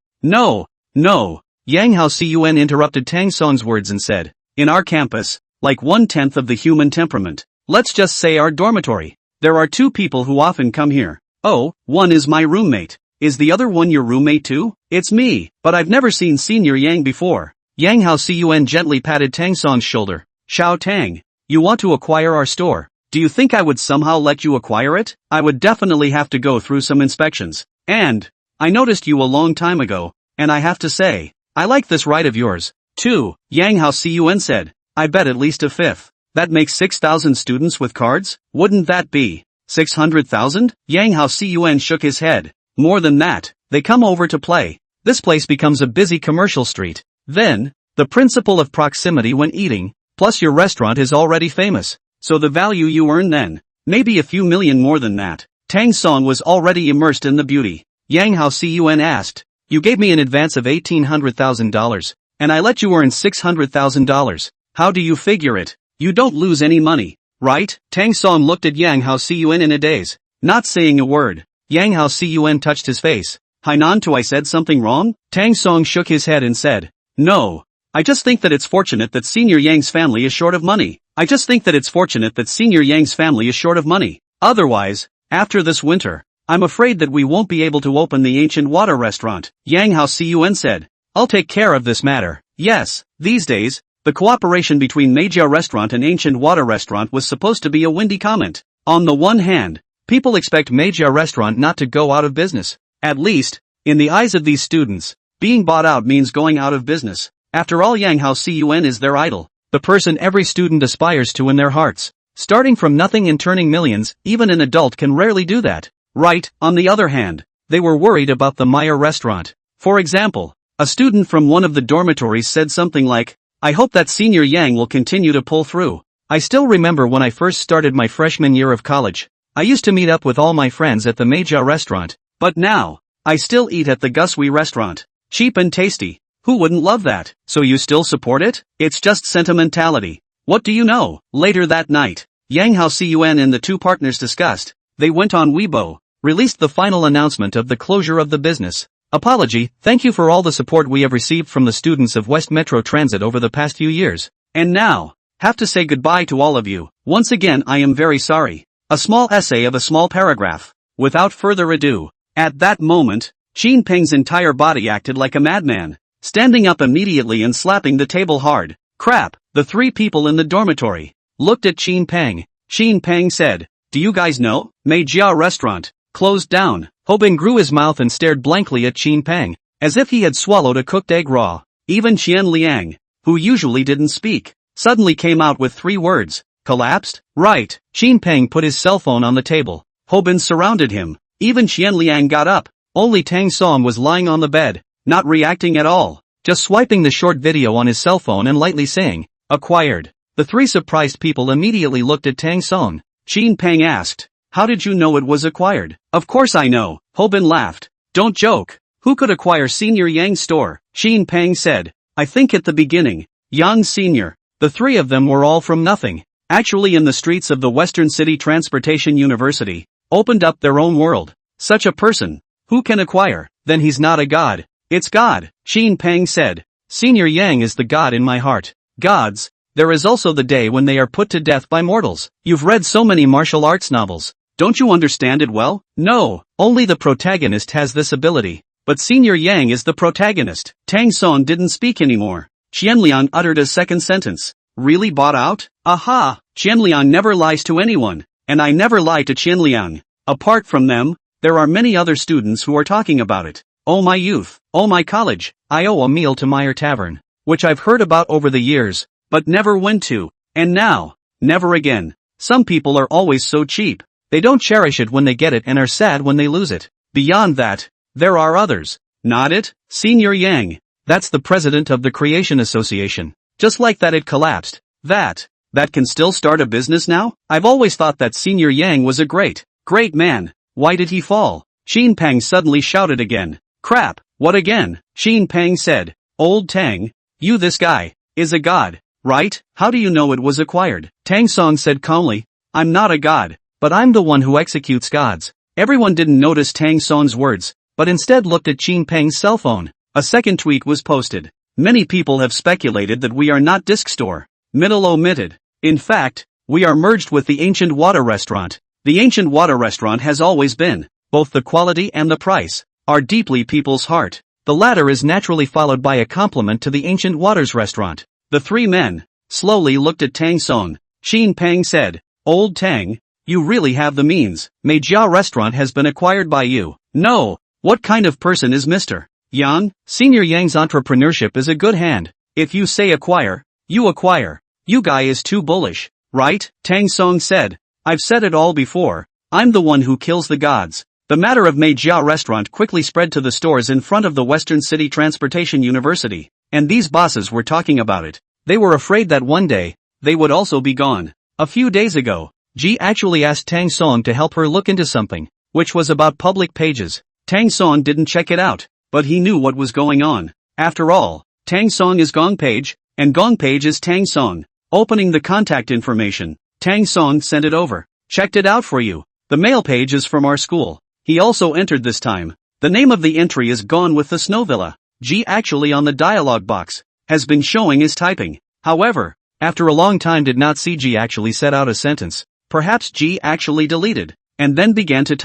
Yang Haozuan interrupted Tang Song's words and said, "In our campus, like 1/10 of the human temperament, let's just say our dormitory, there are 2 people who often come here. Oh, one is my roommate. Is the other one your roommate too?" "It's me, but I've never seen Senior Yang before." Yang Haozuan gently patted Tang Song's shoulder. "Xiao Tang, you want to acquire our store. Do you think I would somehow let you acquire it? I would definitely have to go through some inspections. And, I noticed you a long time ago, and I have to say, I like this ride of yours, too," Yang Haozuan said. "I bet at least a fifth. That makes 6,000 students with cards? Wouldn't that be 600,000? Yang Haozuan shook his head. "More than that, they come over to play. This place becomes a busy commercial street. Then, the principle of proximity when eating, plus your restaurant is already famous. So the value you earn then, maybe a few million more than that." Tang Song was already immersed in the beauty. Yang Haozuan asked, "You gave me an advance of $1,800,000, and I let you earn $600,000. How do you figure it? You don't lose any money, right?" Tang Song looked at Yang Haozuan in a daze, not saying a word. Yang Haozuan touched his face. "Hainan, I said something wrong?" Tang Song shook his head and said, "No. I just think that it's fortunate that Senior Yang's family is short of money. Otherwise, after this winter, I'm afraid that we won't be able to open the Ancient Water restaurant." Yang Haozuan said, "I'll take care of this matter." Yes, these days, the cooperation between Manhwa restaurant and Ancient Water restaurant was supposed to be a windy comment. On the one hand, people expect Manhwa restaurant not to go out of business. At least, in the eyes of these students, being bought out means going out of business. After all, Yang Hao Cun is their idol, the person every student aspires to in their hearts. Starting from nothing and turning millions, even an adult can rarely do that. Right, on the other hand, they were worried about the Maya restaurant. For example, a student from one of the dormitories said something like, "I hope that Senior Yang will continue to pull through. I still remember when I first started my freshman year of college. I used to meet up with all my friends at the Manhwa restaurant, but now, I still eat at the Gusui restaurant. Cheap and tasty. Who wouldn't love that? So you still support it? It's just sentimentality. What do you know?" Later that night, Yang Hao Cun and the two partners discussed. They went on Weibo, released the final announcement of the closure of the business. Apology, thank you for all the support we have received from the students of West Metro Transit over the past few years. And now, have to say goodbye to all of you. Once again, I am very sorry. A small essay of a small paragraph. Without further ado, at that moment, Qin Peng's entire body acted like a madman, standing up immediately and slapping the table hard. Crap, the three people in the dormitory looked at Qin Peng. Qin Peng said, "Do you guys know? Manhwa restaurant closed down." Hobin grew his mouth and stared blankly at Qin Peng, as if he had swallowed a cooked egg raw. Even Qian Liang, who usually didn't speak, suddenly came out with 3 words. Collapsed? Right. Qin Peng put his cell phone on the table. Hobin surrounded him. Even Qian Liang got up. Only Tang Song was lying on the bed, not reacting at all, just swiping the short video on his cell phone and lightly saying, "Acquired." The 3 surprised people immediately looked at Tang Song. Qin Peng asked, "How did you know it was acquired?" "Of course I know," Hobin laughed. "Don't joke. Who could acquire Senior Yang's store?" Qin Peng said, "I think at the beginning, Yang Senior." The 3 of them were all from nothing, actually in the streets of the Western City Transportation University, opened up their own world. Such a person, who can acquire? Then he's not a god. It's God, Qin Peng said. Senior Yang is the god in my heart. Gods, there is also the day when they are put to death by mortals. You've read so many martial arts novels. Don't you understand it well? No, only the protagonist has this ability. But Senior Yang is the protagonist. Tang Song didn't speak anymore. Qianliang uttered a second sentence. Really bought out? Aha! Qianliang never lies to anyone, and I never lie to Qianliang. Apart from them, there are many other students who are talking about it. Oh my youth, oh my college, I owe a meal to Meyer Tavern, which I've heard about over the years, but never went to, and now, never again. Some people are always so cheap. They don't cherish it when they get it and are sad when they lose it. Beyond that, there are others. Not it, Senior Yang. That's the president of the Creation Association. Just like that it collapsed. That can still start a business now? I've always thought that Senior Yang was a great man. Why did he fall? Qin Peng suddenly shouted again. Crap, what again? Qin Peng said. Old Tang, you this guy, is a god, right? How do you know it was acquired? Tang Song said calmly, I'm not a god, but I'm the one who executes gods. Everyone didn't notice Tang Song's words, but instead looked at Qin Peng's cell phone. A second tweet was posted. Many people have speculated that we are not Disc Store. Middle omitted. In fact, we are merged with the Ancient Water Restaurant. The Ancient Water Restaurant has always been. Both the quality and the price are deeply people's heart. The latter is naturally followed by a compliment to the Ancient Waters Restaurant. The 3 men slowly looked at Tang Song. Qin Peng said, Old Tang, you really have the means. Manhwa Restaurant has been acquired by you. No, what kind of person is Mr. Yang? Senior Yang's entrepreneurship is a good hand. If you say acquire, you acquire. You guy is too bullish, right? Tang Song said, I've said it all before. I'm the one who kills the gods. The matter of Manhwa Restaurant quickly spread to the stores in front of the Western City Transportation University, and these bosses were talking about it. They were afraid that one day, they would also be gone. A few days ago, Ji actually asked Tang Song to help her look into something, which was about public pages. Tang Song didn't check it out, but he knew what was going on. After all, Tang Song is Gong Page, and Gong Page is Tang Song. Opening the contact information, Tang Song sent it over. Checked it out for you. The mail page is from our school. He also entered this time. The name of the entry is Gone with the Snow Villa. G actually on the dialog box has been showing his typing. However, after a long time did not see G actually set out a sentence. Perhaps G actually deleted, and then began to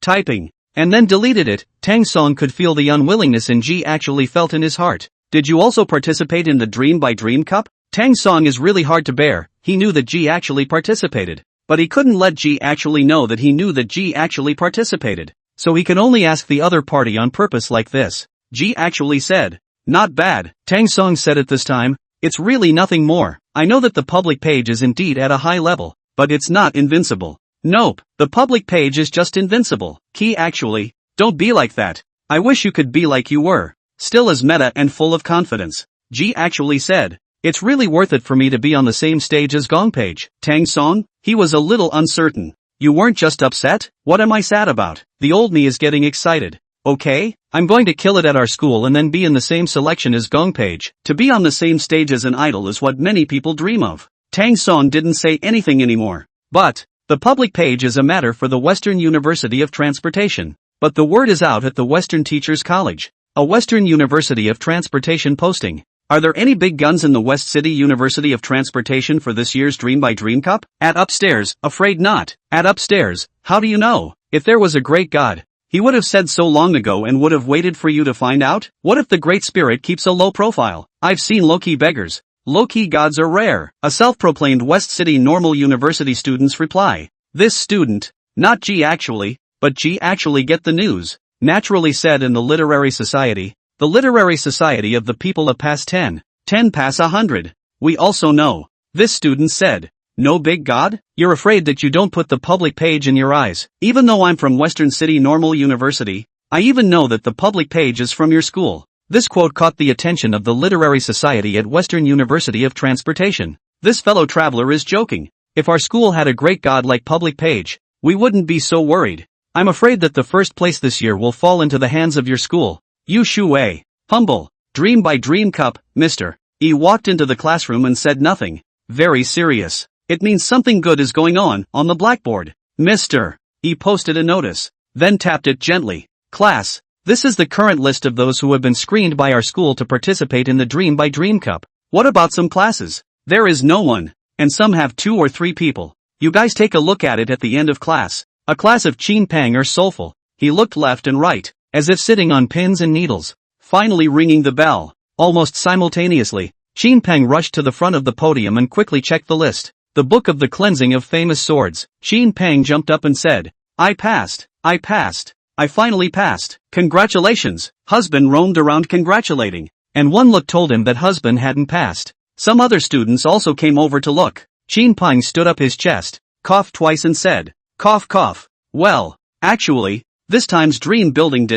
typing, and then deleted it. Tang Song could feel the unwillingness in G actually felt in his heart. Did you also participate in the Dream by Dream Cup? Tang Song is really hard to bear. He knew that G actually participated, but he couldn't let G actually know that he knew that G actually participated. So he could only ask the other party on purpose like this. G actually said, Not bad, Tang Song said at this time. It's really nothing more. I know that the public page is indeed at a high level, but it's not invincible. Nope, the public page is just invincible. Key actually, don't be like that. I wish you could be like you were. Still as meta and full of confidence. G actually said. It's really worth it for me to be on the same stage as Gong Page. Tang Song? He was a little uncertain. You weren't just upset? What am I sad about? The old me is getting excited. Okay, I'm going to kill it at our school and then be in the same selection as Gong Page. To be on the same stage as an idol is what many people dream of. Tang Song didn't say anything anymore. But, the public page is a matter for the Western University of Transportation. But the word is out at the Western Teachers College. A Western University of Transportation posting. Are there any big guns in the West City University of Transportation for this year's Dream by Dream Cup? At upstairs, afraid not. At upstairs, how do you know? If there was a great God, he would have said so long ago and would have waited for you to find out? What if the Great Spirit keeps a low profile? I've seen low-key beggars. Low-key gods are rare. A self-proclaimed West City Normal University student's reply. This student, not G actually, but G actually get the news. Naturally said in the Literary Society. The Literary Society of the people of past 10 past 100. We also know. This student said. No big God? You're afraid that you don't put the public page in your eyes. Even though I'm from Western City Normal University, I even know that the public page is from your school. This quote caught the attention of the Literary Society at Western University of Transportation. This fellow traveler is joking. If our school had a great God like public page, we wouldn't be so worried. I'm afraid that the first place this year will fall into the hands of your school. Yu Shui. Humble. Dream by Dream Cup, Mr. E walked into the classroom and said nothing. Very serious. It means something good is going on the blackboard. Mr. E posted a notice, then tapped it gently. Class, this is the current list of those who have been screened by our school to participate in the Dream by Dream Cup. What about some classes? There is no one, and some have 2 or 3 people. You guys take a look at it at the end of class. A class of Chin Pang are soulful. He looked left and right, as if sitting on pins and needles. Finally ringing the bell. Almost simultaneously, Chin Pang rushed to the front of the podium and quickly checked the list. The Book of the Cleansing of Famous Swords. Chin Pang jumped up and said, I passed. I finally passed. Congratulations. Husband roamed around congratulating. And one look told him that husband hadn't passed. Some other students also came over to look. Chin Pang stood up his chest, coughed twice and said, cough cough. Well, actually, this time's dream building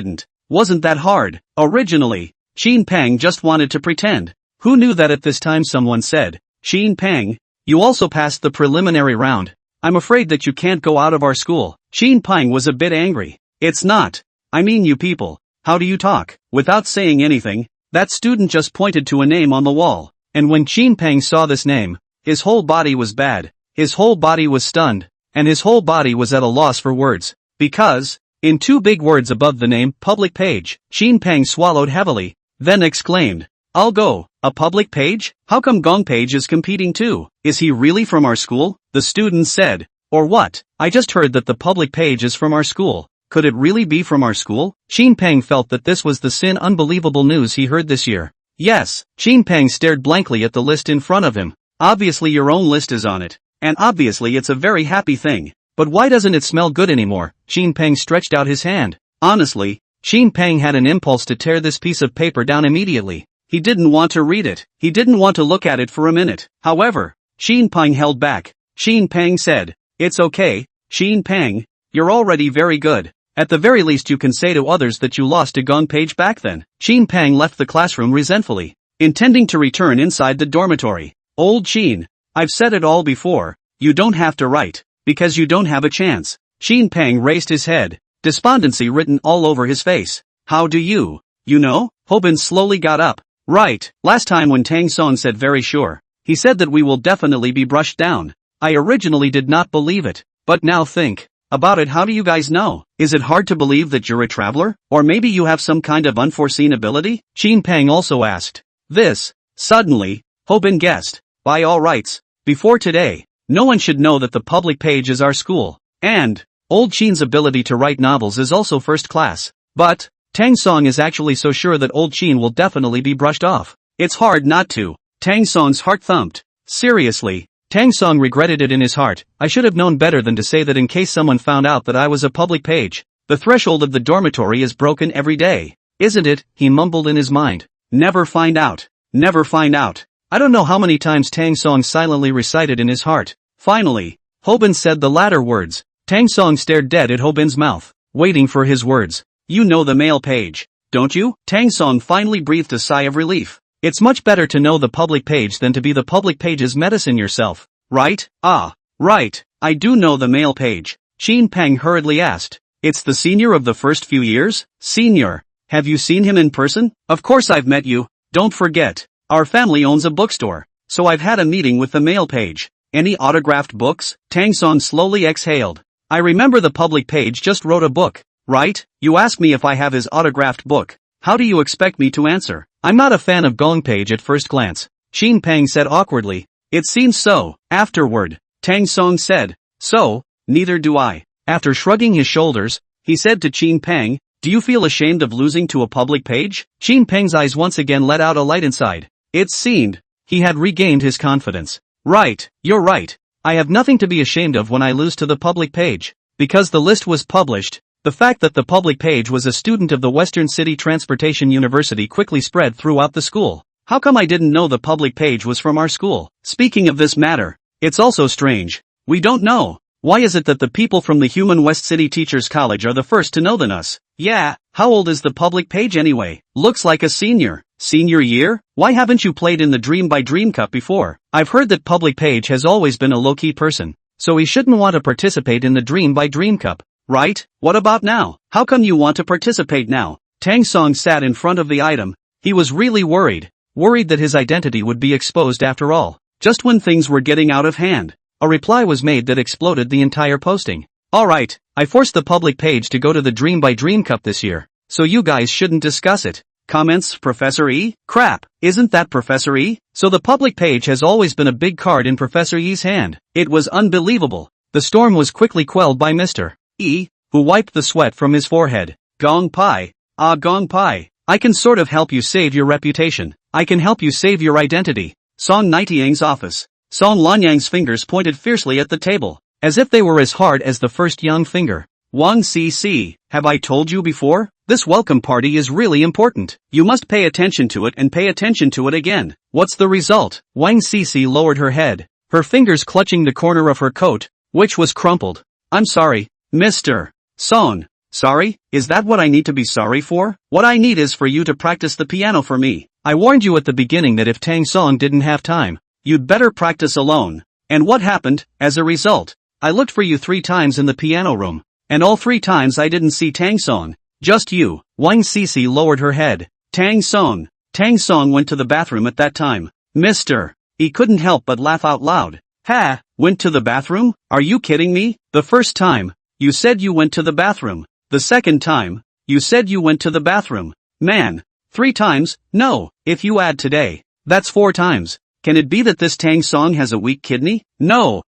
wasn't that hard. Originally, Chin Pang just wanted to pretend. Who knew that at this time someone said, Chin Pang, you also passed the preliminary round. I'm afraid that you can't go out of our school. Chin Pang was a bit angry. It's not. I mean you people, how do you talk? Without saying anything, that student just pointed to a name on the wall. And when Chin Pang saw this name, his whole body was bad. His whole body was stunned. And his whole body was at a loss for words. Because, in 2 big words above the name, public page, Chin Pang swallowed heavily, then exclaimed, I'll go. A public page? How come Gong Page is competing too? Is he really from our school? The student said. Or what? I just heard that the public page is from our school. Could it really be from our school? Chin Pang felt that this was the unbelievable news he heard this year. Yes. Chin Pang stared blankly at the list in front of him. Obviously your own list is on it. And obviously it's a very happy thing. But why doesn't it smell good anymore? Chin Pang stretched out his hand. Honestly, Chin Pang had an impulse to tear this piece of paper down immediately. He didn't want to read it. He didn't want to look at it for a minute. However, Chin Pang held back. Chin Pang said, It's okay, Chin Pang, you're already very good. At the very least you can say to others that you lost to Gong Page back then. Chin Pang left the classroom resentfully, intending to return inside the dormitory. Old Chin, I've said it all before, you don't have to write, because you don't have a chance. Chin Pang raised his head, despondency written all over his face. How do you know? Hobin slowly got up. Right, last time when Tang Song said very sure, he said that we will definitely be brushed down. I originally did not believe it, but now think about it. How do you guys know? Is it hard to believe that you're a traveler? Or maybe you have some kind of unforeseen ability? Chin Pang also asked. This, suddenly, Hobin guessed. By all rights, before today, no one should know that the public page is our school. And, old Chin's ability to write novels is also first class. But, Tang Song is actually so sure that old Chin will definitely be brushed off. It's hard not to. Tang Song's heart thumped. Seriously, Tang Song regretted it in his heart. I should have known better than to say that in case someone found out that I was a public page. The threshold of the dormitory is broken every day. Isn't it? He mumbled in his mind. Never find out. Never find out. I don't know how many times Tang Song silently recited in his heart. Finally, Hobin said the latter words. Tang Song stared dead at Hobin's mouth, waiting for his words. You know the mail page, don't you? Tang Song finally breathed a sigh of relief. It's much better to know the public page than to be the public page's medicine yourself, right? Ah, right, I do know the mail page. Qin Peng hurriedly asked. It's the senior of the first few years? Senior. Have you seen him in person? Of course I've met you. Don't forget. Our family owns a bookstore, so I've had a meeting with the mail page. Any autographed books? Tang Song slowly exhaled. I remember the public page just wrote a book, right? You ask me if I have his autographed book. How do you expect me to answer? I'm not a fan of Gong Page at first glance. Qin Peng said awkwardly. It seems so. Afterward, Tang Song said. So, neither do I. After shrugging his shoulders, he said to Qin Peng, do you feel ashamed of losing to a public page? Qin Peng's eyes once again let out a light inside. It seemed he had regained his confidence. Right, you're right. I have nothing to be ashamed of when I lose to the public page. Because the list was published, the fact that the public page was a student of the Western City Transportation University quickly spread throughout the school. How come I didn't know the public page was from our school? Speaking of this matter, it's also strange. We don't know. Why is it that the people from the Human West City Teachers College are the first to know than us? Yeah, how old is the public page anyway? Looks like a senior. Senior year? Why haven't you played in the Dream by Dream Cup before? I've heard that public page has always been a low-key person, so he shouldn't want to participate in the Dream by Dream Cup, right? What about now? How come you want to participate now? Tang Song sat in front of the item. He was really worried that his identity would be exposed after all. Just when things were getting out of hand, a reply was made that exploded the entire posting. Alright, I forced the public page to go to the Dream by Dream Cup this year, so you guys shouldn't discuss it. Comments, Professor E? Crap, isn't that Professor E? So the public page has always been a big card in Professor E's hand. It was unbelievable. The storm was quickly quelled by Mr. E, who wiped the sweat from his forehead. Gong Pai. Ah, Gong Pai. I can sort of help you save your reputation. I can help you save your identity. Song Nitiang's office. Song Lanyang's fingers pointed fiercely at the table, as if they were as hard as the first young finger. Wang Cc, have I told you before? This welcome party is really important. You must pay attention to it and pay attention to it again. What's the result? Wang Cc lowered her head, her fingers clutching the corner of her coat, which was crumpled. I'm sorry, Mr. Song. Sorry? Is that what I need to be sorry for? What I need is for you to practice the piano for me. I warned you at the beginning that if Tang Song didn't have time, you'd better practice alone. And what happened, as a result? I looked for you 3 times in the piano room, and all 3 times I didn't see Tang Song. Just you. Wang Cc lowered her head. Tang Song. Tang Song went to the bathroom at that time. Mr. He couldn't help but laugh out loud. Ha, went to the bathroom? Are you kidding me? The first time, you said you went to the bathroom. The second time, you said you went to the bathroom. Man. 3 times? No, if you add today, that's 4 times. Can it be that this Tang Song has a weak kidney? No.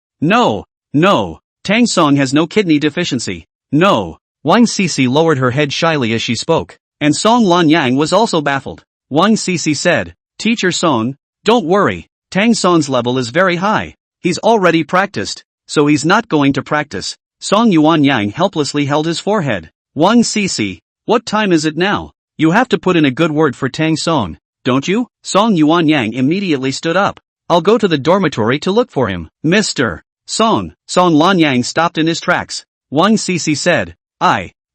Tang Song has no kidney deficiency. No. Wang Cc lowered her head shyly as she spoke, and Song Lanyang was also baffled. Wang Cc said, Teacher Song, don't worry, Tang Song's level is very high. He's already practiced, so he's not going to practice. Song Yuanyang helplessly held his forehead. Wang Cc, what time is it now? You have to put in a good word for Tang Song, don't you? Song Yuanyang immediately stood up. I'll go to the dormitory to look for him. Mr. Song. Song Lanyang stopped in his tracks. Wang Cc said,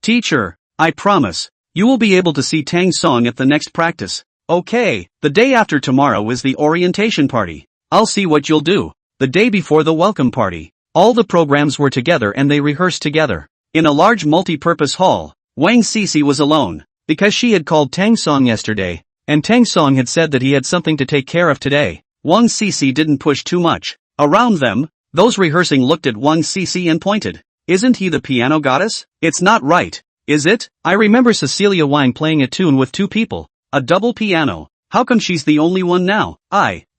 Teacher, I promise, you will be able to see Tang Song at the next practice. Okay, the day after tomorrow is the orientation party. I'll see what you'll do. The day before the welcome party, all the programs were together and they rehearsed together. In a large multi-purpose hall, Wang Cc was alone, because she had called Tang Song yesterday, and Tang Song had said that he had something to take care of today. Wang Cc didn't push too much. Around them, those rehearsing looked at Wang Cc and pointed. Isn't he the piano goddess? It's not right, is it? I remember Cecilia Wang playing a tune with 2 people, a double piano. How come she's the only one now?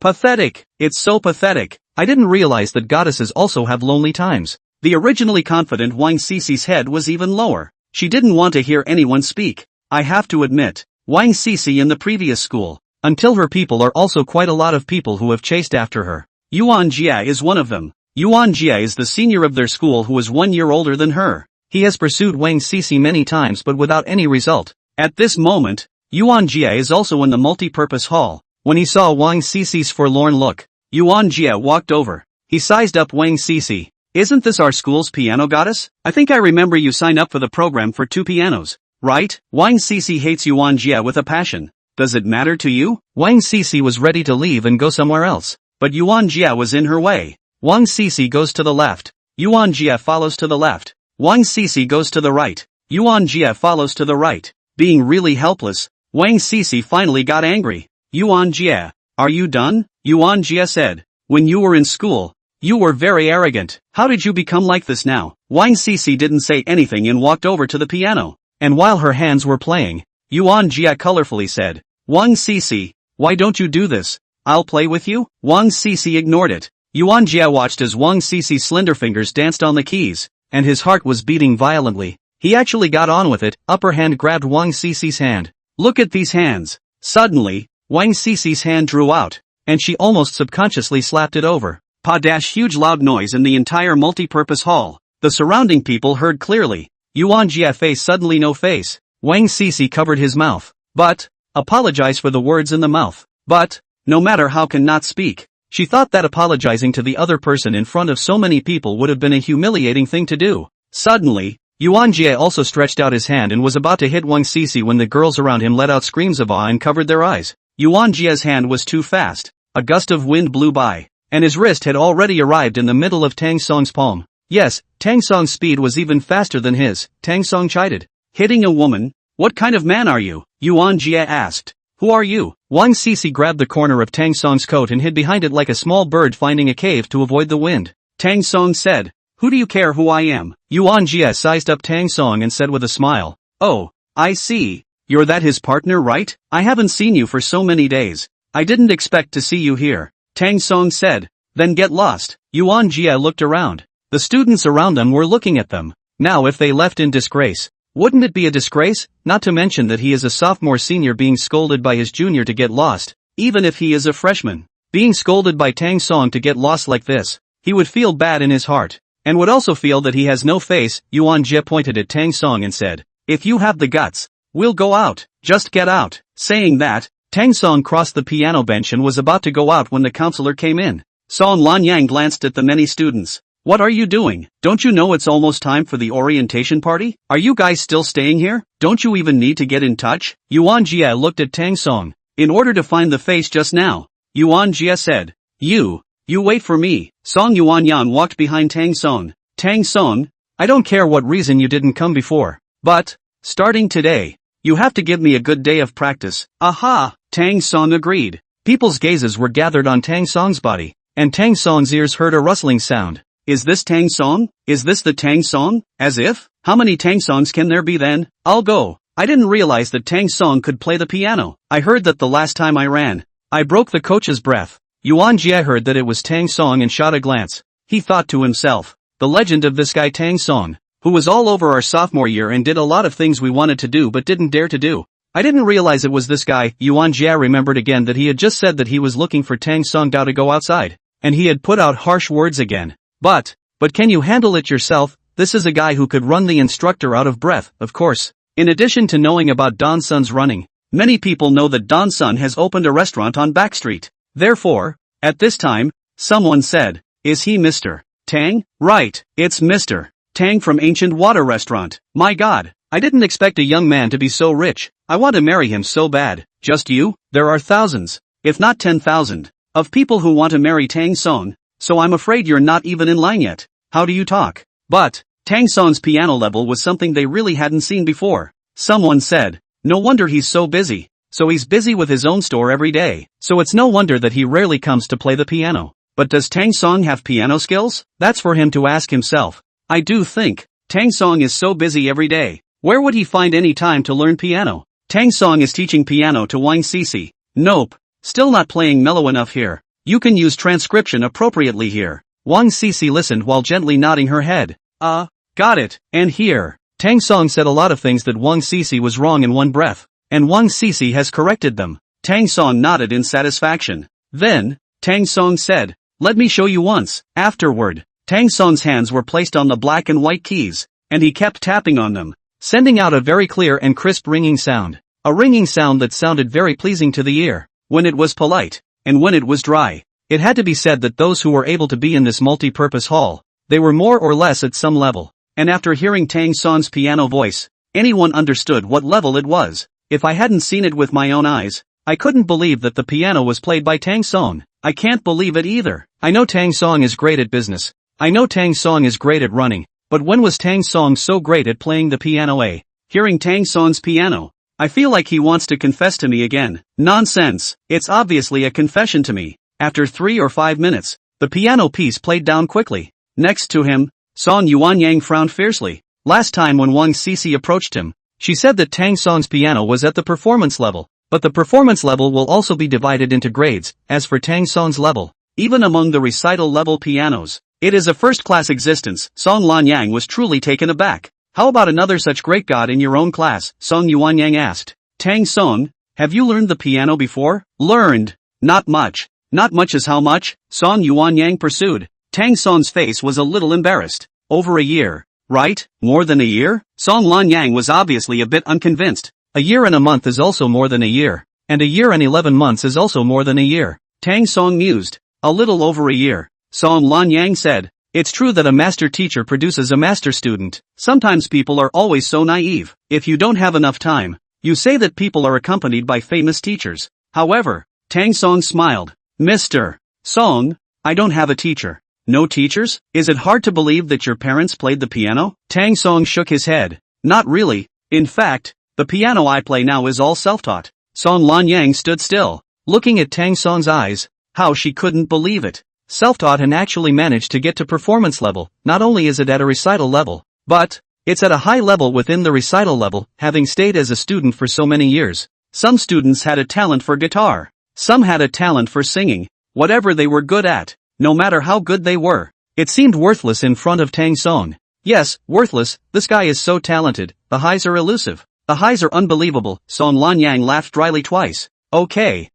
Pathetic. It's so pathetic. I didn't realize that goddesses also have lonely times. The originally confident Wang Cic's head was even lower. She didn't want to hear anyone speak. I have to admit, Wang Cici in the previous school, until her people are also quite a lot of people who have chased after her. Yuan Jia is one of them. Yuan Jia is the senior of their school who is 1 year older than her. He has pursued Wang Cici many times but without any result. At this moment, Yuan Jie is also in the multi-purpose hall. When he saw Wang Cici's forlorn look, Yuan Jie walked over. He sized up Wang Cici. Isn't this our school's piano goddess? I think I remember you signed up for the program for 2 pianos, right? Wang Cici hates Yuan Jie with a passion. Does it matter to you? Wang Cici was ready to leave and go somewhere else, but Yuan Jie was in her way. Wang Cici goes to the left. Yuan Jie follows to the left. Wang Cici goes to the right. Yuan Jie follows to the right. Being really helpless, Wang Cici finally got angry. Yuan Jie, are you done? Yuan Jie said. When you were in school, you were very arrogant. How did you become like this now? Wang Cici didn't say anything and walked over to the piano. And while her hands were playing, Yuan Jie colorfully said, Wang Cici, why don't you do this? I'll play with you? Wang Cici ignored it. Yuan Jie watched as Wang Cici's slender fingers danced on the keys, and his heart was beating violently. He actually got on with it. Upper hand grabbed Wang Cici's hand. Look at these hands. Suddenly, Wang Cici's hand drew out, and she almost subconsciously slapped it over. Huge loud noise in the entire multi-purpose hall. The surrounding people heard clearly. Yuan Jie face suddenly no face. Wang Cici covered his mouth. But, apologize for the words in the mouth. But, no matter how can not speak. She thought that apologizing to the other person in front of so many people would have been a humiliating thing to do. Suddenly, Yuan Jie also stretched out his hand and was about to hit Wang Cici when the girls around him let out screams of awe and covered their eyes. Yuan Jie's hand was too fast. A gust of wind blew by, and his wrist had already arrived in the middle of Tang Song's palm. Yes, Tang Song's speed was even faster than his. Tang Song chided. Hitting a woman? What kind of man are you? Yuan Jie asked. Who are you? Wang Cici grabbed the corner of Tang Song's coat and hid behind it like a small bird finding a cave to avoid the wind. Tang Song said, who do you care who I am? Yuan Jie sized up Tang Song and said with a smile, oh, I see. You're that his partner, right? I haven't seen you for so many days. I didn't expect to see you here. Tang Song said, then get lost. Yuan Jie looked around. The students around them were looking at them. Now if they left in disgrace, wouldn't it be a disgrace? Not to mention that he is a sophomore senior being scolded by his junior to get lost, even if he is a freshman. Being scolded by Tang Song to get lost like this, he would feel bad in his heart, and would also feel that he has no face. Yuan Jie pointed at Tang Song and said, if you have the guts, we'll go out, just get out. Saying that, Tang Song crossed the piano bench and was about to go out when the counselor came in. Song Lanyang glanced at the many students. What are you doing? Don't you know it's almost time for the orientation party? Are you guys still staying here? Don't you even need to get in touch? Yuan Jie looked at Tang Song. In order to find the face just now, Yuan Jie said, you wait for me. Song Yuanyan walked behind Tang Song. Tang Song, I don't care what reason you didn't come before, but, starting today, you have to give me a good day of practice. Aha! Tang Song agreed. People's gazes were gathered on Tang Song's body, and Tang Song's ears heard a rustling sound. Is this Tang Song? Is this the Tang Song? As if? How many Tang Songs can there be then? I'll go. I didn't realize that Tang Song could play the piano. I heard that the last time I ran, I broke the coach's breath. Yuan Jie heard that it was Tang Song and shot a glance. He thought to himself, the legend of this guy Tang Song, who was all over our sophomore year and did a lot of things we wanted to do but didn't dare to do. I didn't realize it was this guy. Yuan Jie remembered again that he had just said that he was looking for Tang Song to go outside, and he had put out harsh words again. But can you handle it yourself? This is a guy who could run the instructor out of breath, of course. In addition to knowing about Don Sun's running, many people know that Don Sun has opened a restaurant on Backstreet. Therefore, at this time, someone said, is he Mr. Tang? Right, it's Mr. Tang from Ancient Water Restaurant. My God, I didn't expect a young man to be so rich. I want to marry him so bad. Just you? There are thousands, if not 10,000, of people who want to marry Tang Song. So I'm afraid you're not even in line yet. How do you talk? But, Tang Song's piano level was something they really hadn't seen before. Someone said, no wonder he's so busy. So he's busy with his own store every day. So it's no wonder that he rarely comes to play the piano. But does Tang Song have piano skills? That's for him to ask himself. I do think, Tang Song is so busy every day. Where would he find any time to learn piano? Tang Song is teaching piano to Wang Cici. Nope. Still not playing mellow enough here. You can use transcription appropriately here. Wang Cici listened while gently nodding her head. Got it. And here. Tang Song said a lot of things that Wang Cici was wrong in one breath, and Wang Cici has corrected them. Tang Song nodded in satisfaction. Then, Tang Song said, let me show you once. Afterward, Tang Song's hands were placed on the black and white keys, and he kept tapping on them, sending out a very clear and crisp ringing sound. A ringing sound that sounded very pleasing to the ear, when it was polite, and when it was dry. It had to be said that those who were able to be in this multi-purpose hall, they were more or less at some level. And after hearing Tang Song's piano voice, anyone understood what level it was. If I hadn't seen it with my own eyes, I couldn't believe that the piano was played by Tang Song. I can't believe it either. I know Tang Song is great at business. I know Tang Song is great at running, but when was Tang Song so great at playing the piano? Hearing Tang Song's piano, I feel like he wants to confess to me again. Nonsense. It's obviously a confession to me. After 3 or 5 minutes, the piano piece played down quickly. Next to him, Song Yuanyang frowned fiercely. Last time when Wang Cece approached him, she said that Tang Song's piano was at the performance level, but the performance level will also be divided into grades. As for Tang Song's level, even among the recital level pianos, it is a first-class existence. Song Lanyang was truly taken aback. How about another such great god in your own class? Song Yuanyang asked. Tang Song, have you learned the piano before? Learned? Not much. Not much is how much? Song Yuanyang pursued. Tang Song's face was a little embarrassed. Over a year, right? More than a year? Song Lanyang was obviously a bit unconvinced. A year and a month is also more than a year, and a year and 11 months is also more than a year. Tang Song mused. A little over a year. Song Lanyang said. It's true that a master teacher produces a master student. Sometimes people are always so naive. If you don't have enough time, you say that people are accompanied by famous teachers. However, Tang Song smiled. Mr. Song, I don't have a teacher. No teachers? Is it hard to believe that your parents played the piano? Tang Song shook his head. Not really. In fact, the piano I play now is all self-taught. Song Lanyang stood still, looking at Tang Song's eyes. How she couldn't believe it. Self-taught and actually managed to get to performance level. Not only is it at a recital level, but it's at a high level within the recital level, having stayed as a student for so many years. Some students had a talent for guitar. Some had a talent for singing. Whatever they were good at, no matter how good they were, it seemed worthless in front of Tang Song. Yes, worthless. This guy is so talented. The highs are elusive. The highs are unbelievable. Song Lanyang laughed dryly twice. Okay.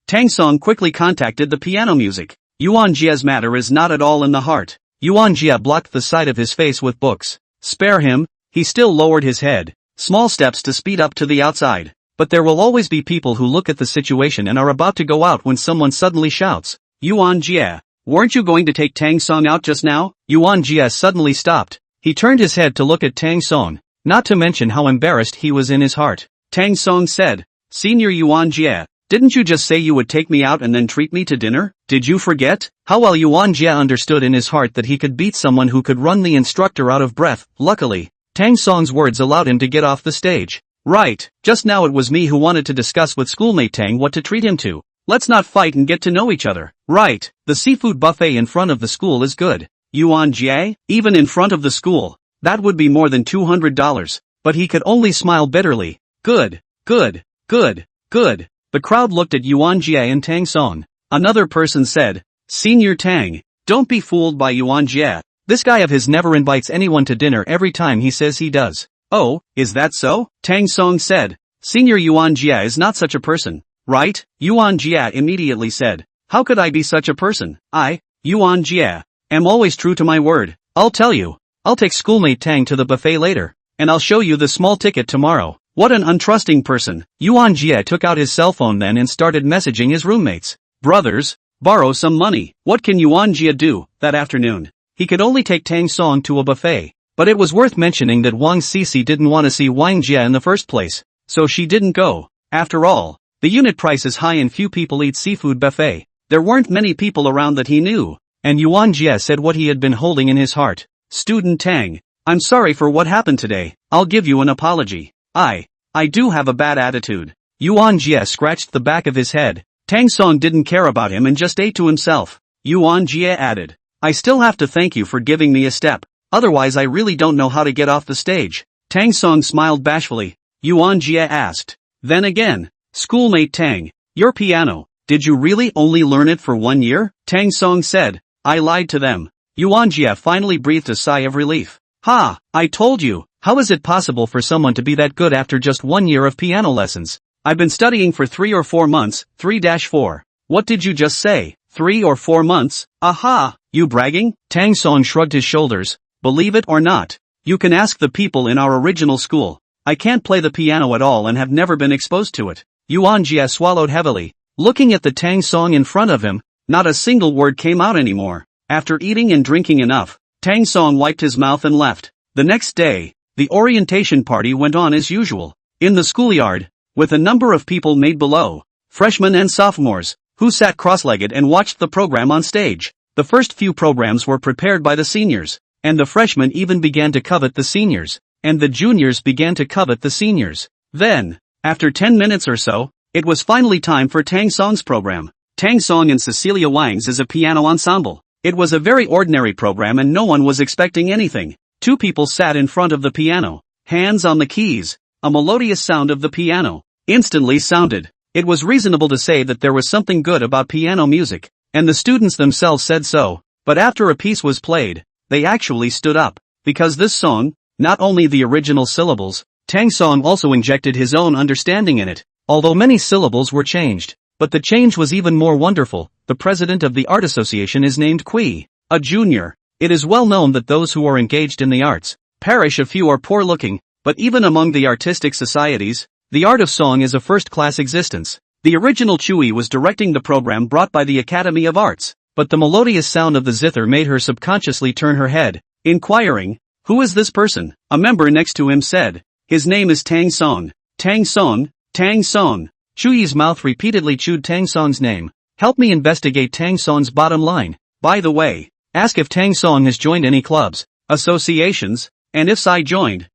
Tang Song quickly contacted the piano music. Yuan Jia's matter is not at all in the heart. Yuan Jia blocked the side of his face with books. Spare him. He still lowered his head. Small steps to speed up to the outside. But there will always be people who look at the situation and are about to go out when someone suddenly shouts, Yuan Jia, weren't you going to take Tang Song out just now? Yuan Jia suddenly stopped. He turned his head to look at Tang Song, not to mention how embarrassed he was in his heart. Tang Song said, Senior Yuan Jia, didn't you just say you would take me out and then treat me to dinner? Did you forget? How well Yuan Jia understood in his heart that he could beat someone who could run the instructor out of breath. Luckily, Tang Song's words allowed him to get off the stage. Right, just now it was me who wanted to discuss with schoolmate Tang what to treat him to. Let's not fight and get to know each other. Right, the seafood buffet in front of the school is good. Yuan Jia, even in front of the school, that would be more than $200. But he could only smile bitterly. Good. The crowd looked at Yuan Jia and Tang Song. Another person said, Senior Tang, don't be fooled by Yuan Jia. This guy of his never invites anyone to dinner every time he says he does. Oh, is that so? Tang Song said. Senior Yuan Jia is not such a person, right? Yuan Jia immediately said. How could I be such a person? I, Yuan Jia, am always true to my word. I'll tell you. I'll take schoolmate Tang to the buffet later, and I'll show you the small ticket tomorrow. What an untrusting person. Yuan Jia took out his cell phone then and started messaging his roommates. Brothers, borrow some money. What can Yuan Jia do? That afternoon, he could only take Tang Song to a buffet. But it was worth mentioning that Wang Cece didn't want to see Wang Jia in the first place, so she didn't go. After all, the unit price is high and few people eat seafood buffet. There weren't many people around that he knew, and Yuan Jia said what he had been holding in his heart. Student Tang, I'm sorry for what happened today. I'll give you an apology. I do have a bad attitude. Yuan Jia scratched the back of his head. Tang Song didn't care about him and just ate to himself. Yuan Jia added, I still have to thank you for giving me a step. Otherwise I really don't know how to get off the stage. Tang Song smiled bashfully. Yuan Jia asked. Then again, schoolmate Tang, your piano, did you really only learn it for 1 year? Tang Song said. I lied to them. Yuan Jia finally breathed a sigh of relief. Ha, I told you. How is it possible for someone to be that good after just 1 year of piano lessons? I've been studying for 3 or 4 months. 3-4. What did you just say? 3 or 4 months? Aha, you bragging? Tang Song shrugged his shoulders. Believe it or not, you can ask the people in our original school. I can't play the piano at all and have never been exposed to it. Yuan Jia swallowed heavily. Looking at the Tang Song in front of him, not a single word came out anymore. After eating and drinking enough, Tang Song wiped his mouth and left. The next day, the orientation party went on as usual. In the schoolyard, with a number of people made below, freshmen and sophomores, who sat cross-legged and watched the program on stage. The first few programs were prepared by the seniors, and the freshmen even began to covet the seniors, and the juniors began to covet the seniors. Then, after 10 minutes or so, it was finally time for Tang Song's program. Tang Song and Cecilia Wang's is a piano ensemble. It was a very ordinary program and no one was expecting anything. Two people sat in front of the piano, hands on the keys. A melodious sound of the piano instantly sounded. It was reasonable to say that there was something good about piano music, and the students themselves said so. But after a piece was played, they actually stood up, because this song, not only the original syllables, Tang Song also injected his own understanding in it, although many syllables were changed. But the change was even more wonderful. The president of the Art Association is named Kui, a junior. It is well known that those who are engaged in the arts perish. A few are poor looking, but even among the artistic societies, the art of song is a first-class existence. The original Chui was directing the program brought by the Academy of Arts, but the melodious sound of the zither made her subconsciously turn her head, inquiring, "Who is this person?" A member next to him said, "His name is Tang Song." Tang Song, Tang Song. Chuyi's mouth repeatedly chewed Tang Song's name. Help me investigate Tang Song's bottom line. By the way, ask if Tang Song has joined any clubs, associations, and if I joined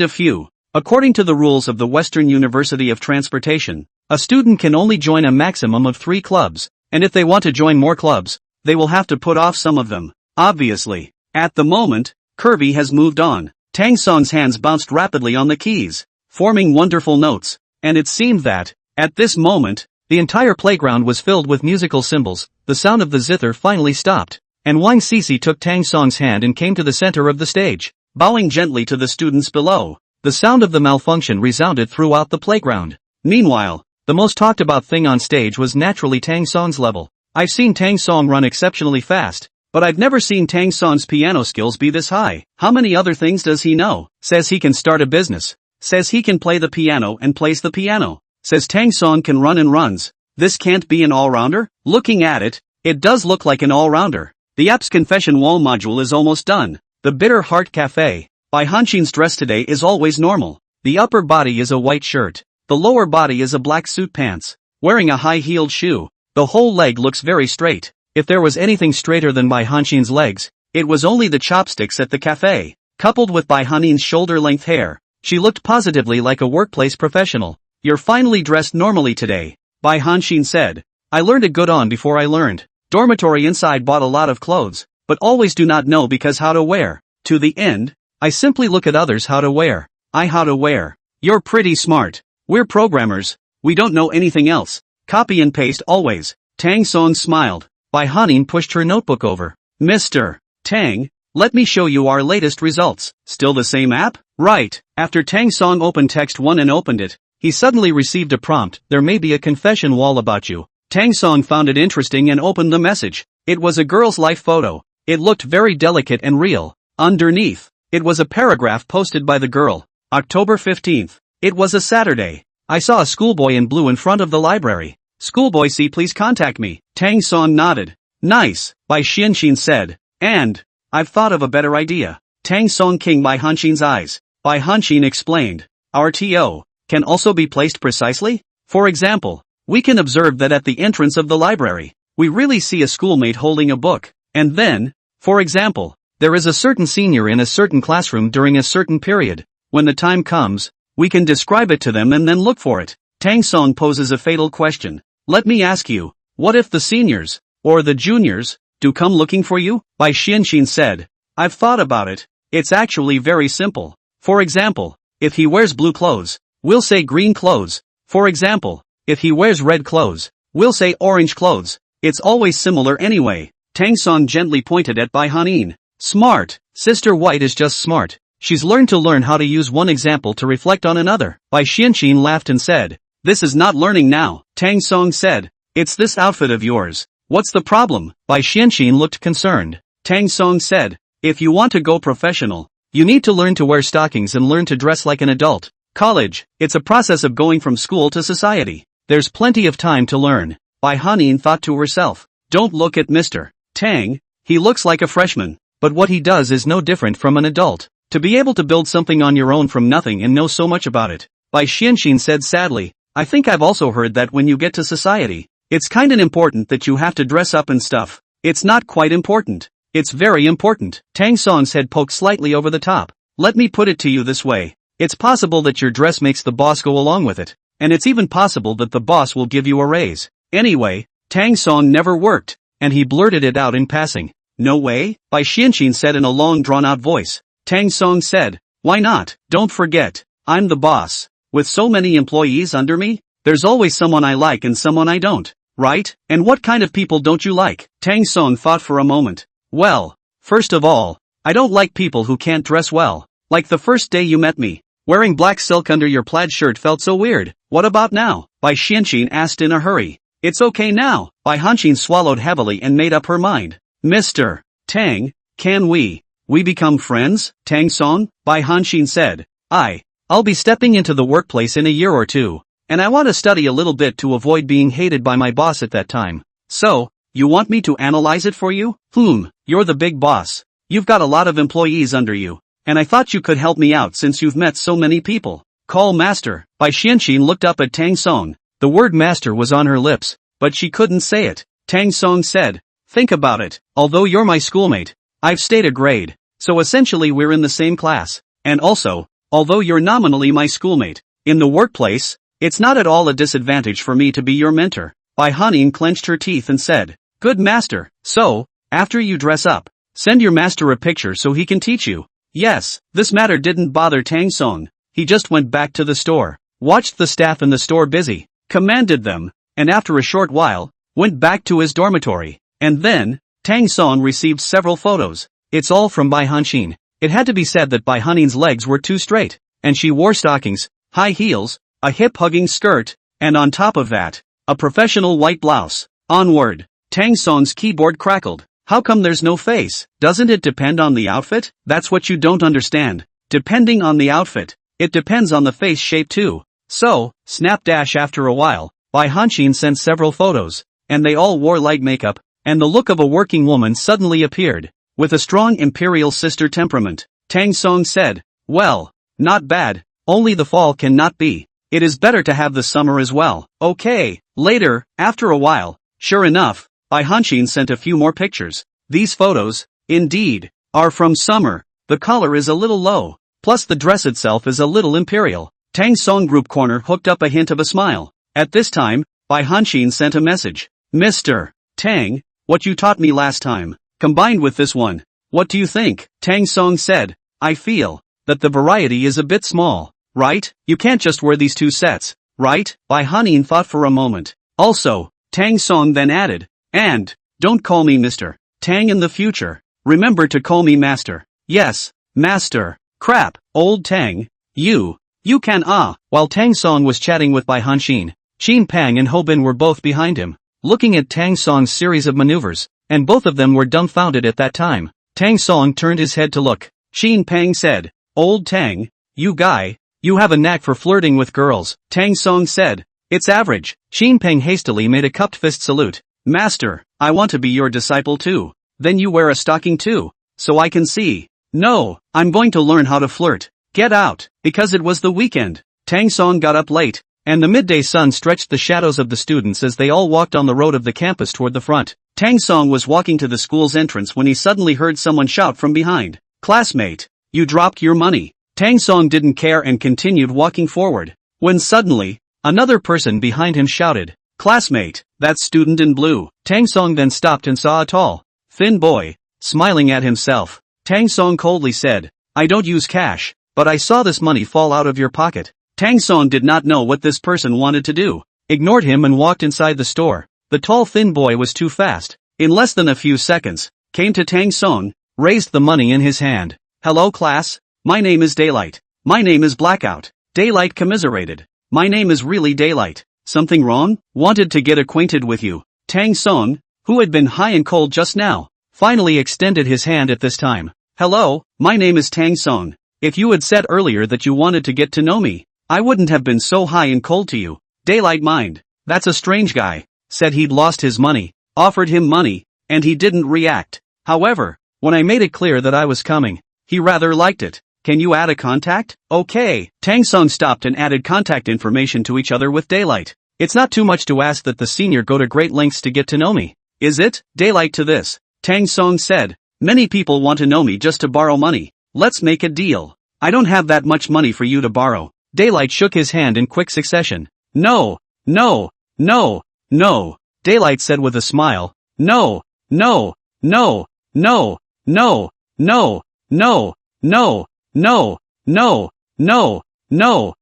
a few. According to the rules of the Western University of Transportation, a student can only join a maximum of 3 clubs, and if they want to join more clubs, they will have to put off some of them. Obviously, at the moment, Kirby has moved on. Tang Song's hands bounced rapidly on the keys, forming wonderful notes, and it seemed that, at this moment, the entire playground was filled with musical symbols. The sound of the zither finally stopped, and Wang Sisi took Tang Song's hand and came to the center of the stage, bowing gently to the students below. The sound of the malfunction resounded throughout the playground. Meanwhile, the most talked about thing on stage was naturally Tang Song's level. I've seen Tang Song run exceptionally fast, but I've never seen Tang Song's piano skills be this high. How many other things does he know? Says he can start a business. Says he can play the piano and plays the piano. Says Tang Song can run and runs. This can't be an all-rounder? Looking at it, it does look like an all-rounder. The app's confession wall module is almost done. The Bitter Heart Cafe. By Hanshin's dress today is always normal. The upper body is a white shirt. The lower body is a black suit pants. Wearing a high-heeled shoe. The whole leg looks very straight. If there was anything straighter than Bai Hanshin's legs, it was only the chopsticks at the cafe. Coupled with Bai Hanin's shoulder-length hair, she looked positively like a workplace professional. You're finally dressed normally today, Bai Hanshin said. I learned a good on before I learned. Dormitory inside bought a lot of clothes, but always do not know because how to wear. To the end, I simply look at others how to wear. How to wear. You're pretty smart. We're programmers. We don't know anything else. Copy and paste always. Tang Song smiled. Bai Hanin pushed her notebook over. Mr. Tang, let me show you our latest results. Still the same app? Right. After Tang Song opened text 1 and opened it, he suddenly received a prompt. There may be a confession wall about you. Tang Song found it interesting and opened the message. It was a girl's life photo. It looked very delicate and real. Underneath, it was a paragraph posted by the girl. October 15th. It was a Saturday. I saw a schoolboy in blue in front of the library. Schoolboy C, please contact me. Tang Song nodded. Nice, Bai Xianxin said. And, I've thought of a better idea. Tang Song King Bai Hanshin's eyes. Bai Hanshin explained. Our TO can also be placed precisely? For example, we can observe that at the entrance of the library, we really see a schoolmate holding a book. And then, for example, there is a certain senior in a certain classroom during a certain period. When the time comes, we can describe it to them and then look for it. Tang Song poses a fatal question. Let me ask you, what if the seniors, or the juniors, do come looking for you? Bai Xianxin said. I've thought about it. It's actually very simple. For example, if he wears blue clothes, we'll say green clothes. For example, if he wears red clothes, we'll say orange clothes. It's always similar anyway. Tang Song gently pointed at Bai Hanin. Smart. Sister White is just smart. She's learned to learn how to use one example to reflect on another. Bai Xianxin laughed and said, this is not learning now. Tang Song said, it's this outfit of yours. What's the problem? Bai Xianxin looked concerned. Tang Song said, if you want to go professional, you need to learn to wear stockings and learn to dress like an adult. College, it's a process of going from school to society. There's plenty of time to learn. Bai Hanin thought to herself. Don't look at Mr. Tang, he looks like a freshman, but what he does is no different from an adult. To be able to build something on your own from nothing and know so much about it. Bai Xianxin said sadly, I think I've also heard that when you get to society, it's kinda important that you have to dress up and stuff. It's not quite important. It's very important. Tang Song's head poked slightly over the top. Let me put it to you this way. It's possible that your dress makes the boss go along with it. And it's even possible that the boss will give you a raise. Anyway, Tang Song never worked, and he blurted it out in passing. No way? Bai Xianxin said in a long drawn-out voice. Tang Song said, why not? Don't forget, I'm the boss. With so many employees under me, there's always someone I like and someone I don't, right? And what kind of people don't you like? Tang Song thought for a moment. Well, first of all, I don't like people who can't dress well. Like the first day you met me. Wearing black silk under your plaid shirt felt so weird. What about now? Bai Xianxin asked in a hurry. It's okay now. Bai Hanxin swallowed heavily and made up her mind. Mr. Tang, can we become friends? Tang Song? Bai Hanxin said. I'll be stepping into the workplace in a year or two, and I want to study a little bit to avoid being hated by my boss at that time. So, you want me to analyze it for you? You're the big boss. You've got a lot of employees under you, and I thought you could help me out since you've met so many people. Call master. Bai Xianxin looked up at Tang Song. The word master was on her lips, but she couldn't say it. Tang Song said, think about it, although you're my schoolmate, I've stayed a grade, so essentially we're in the same class, and also, although you're nominally my schoolmate, in the workplace, it's not at all a disadvantage for me to be your mentor. Bai Hanin clenched her teeth and said, good master, so, after you dress up, send your master a picture so he can teach you. Yes, this matter didn't bother Tang Song. He just went back to the store, watched the staff in the store busy, commanded them, and after a short while, went back to his dormitory. And then, Tang Song received several photos. It's all from Bai Hanxin. It had to be said that Bai Hanin's legs were too straight, and she wore stockings, high heels, a hip-hugging skirt, and on top of that, a professional white blouse. Onward. Tang Song's keyboard crackled. How come there's no face? Doesn't it depend on the outfit? That's what you don't understand. Depending on the outfit, it depends on the face shape too. So, snapdash after a while, Bai Hanxin sent several photos, and they all wore light makeup, and the look of a working woman suddenly appeared. With a strong imperial sister temperament, Tang Song said, well, not bad, only the fall cannot be. It is better to have the summer as well. Okay. Later, after a while, sure enough, Bai Hanxin sent a few more pictures. These photos, indeed, are from summer. The collar is a little low, plus the dress itself is a little imperial. Tang Song group corner hooked up a hint of a smile. At this time, Bai Hanxin sent a message. Mr. Tang, what you taught me last time, combined with this one, what do you think? Tang Song said, I feel that the variety is a bit small, right? You can't just wear these two sets, right? Bai Hanin thought for a moment. Also, Tang Song then added, and, don't call me Mr. Tang in the future. Remember to call me Master. Yes, Master. Crap, old Tang. You can While Tang Song was chatting with Bai Hanxin, Qin Pang and Hobin were both behind him, looking at Tang Song's series of maneuvers, and both of them were dumbfounded at that time. Tang Song turned his head to look. Qin Pang said, old Tang, you guy, you have a knack for flirting with girls. Tang Song said, it's average. Qin Pang hastily made a cupped fist salute. Master, I want to be your disciple too. Then you wear a stocking too, so I can see. No, I'm going to learn how to flirt. Get out, because it was the weekend. Tang Song got up late, and the midday sun stretched the shadows of the students as they all walked on the road of the campus toward the front. Tang Song was walking to the school's entrance when he suddenly heard someone shout from behind. Classmate, you dropped your money. Tang Song didn't care and continued walking forward, when suddenly, another person behind him shouted, classmate, that's student in blue. Tang Song then stopped and saw a tall, thin boy, smiling at himself. Tang Song coldly said, I don't use cash, but I saw this money fall out of your pocket. Tang Song did not know what this person wanted to do, ignored him and walked inside the store. The tall thin boy was too fast. In less than a few seconds, came to Tang Song, raised the money in his hand. Hello class, my name is Daylight. My name is Blackout. Daylight commiserated. My name is really Daylight. Something wrong? Wanted to get acquainted with you. Tang Song, who had been high and cold just now, finally extended his hand at this time. Hello, my name is Tang Song. If you had said earlier that you wanted to get to know me, I wouldn't have been so high and cold to you. Daylight mind. That's a strange guy. Said he'd lost his money. Offered him money, and he didn't react. However, when I made it clear that I was coming, he rather liked it. Can you add a contact? Okay. Tang Song stopped and added contact information to each other with Daylight. It's not too much to ask that the senior go to great lengths to get to know me. Is it? Daylight to this. Tang Song said. Many people want to know me just to borrow money. Let's make a deal. I don't have that much money for you to borrow. Daylight shook his hand in quick succession. No, no, no, no. Daylight said with a smile. No, no, no, no, no, no, no, no, no, no, no, no, no,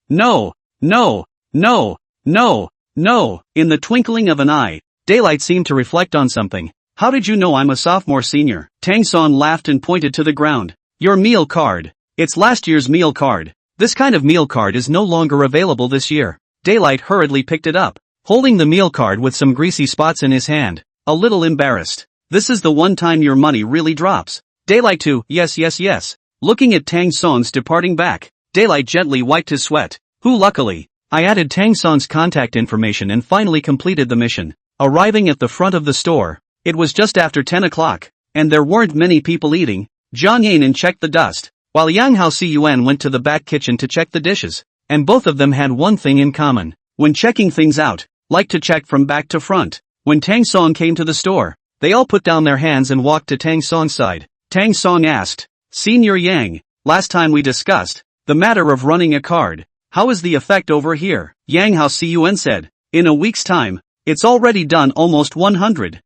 no, no, no, no, no. In the twinkling of an eye, Daylight seemed to reflect on something. How did you know I'm a sophomore senior? Tang Song laughed and pointed to the ground. Your meal card. It's last year's meal card. This kind of meal card is no longer available this year. Daylight hurriedly picked it up, holding the meal card with some greasy spots in his hand, a little embarrassed. This is the one time your money really drops. Daylight too, yes yes yes. Looking at Tang Song's departing back, Daylight gently wiped his sweat. Luckily, I added Tang Song's contact information and finally completed the mission. Arriving at the front of the store, it was just after 10 o'clock, and there weren't many people eating. Zhang Yanin checked the dust, while Yang Haoxiuan went to the back kitchen to check the dishes, and both of them had one thing in common. When checking things out, like to check from back to front. When Tang Song came to the store, they all put down their hands and walked to Tang Song's side. Tang Song asked, Senior Yang, last time we discussed the matter of running a card. How is the effect over here? Yang Haoxiuan said, in a week's time, it's already done almost 100,000.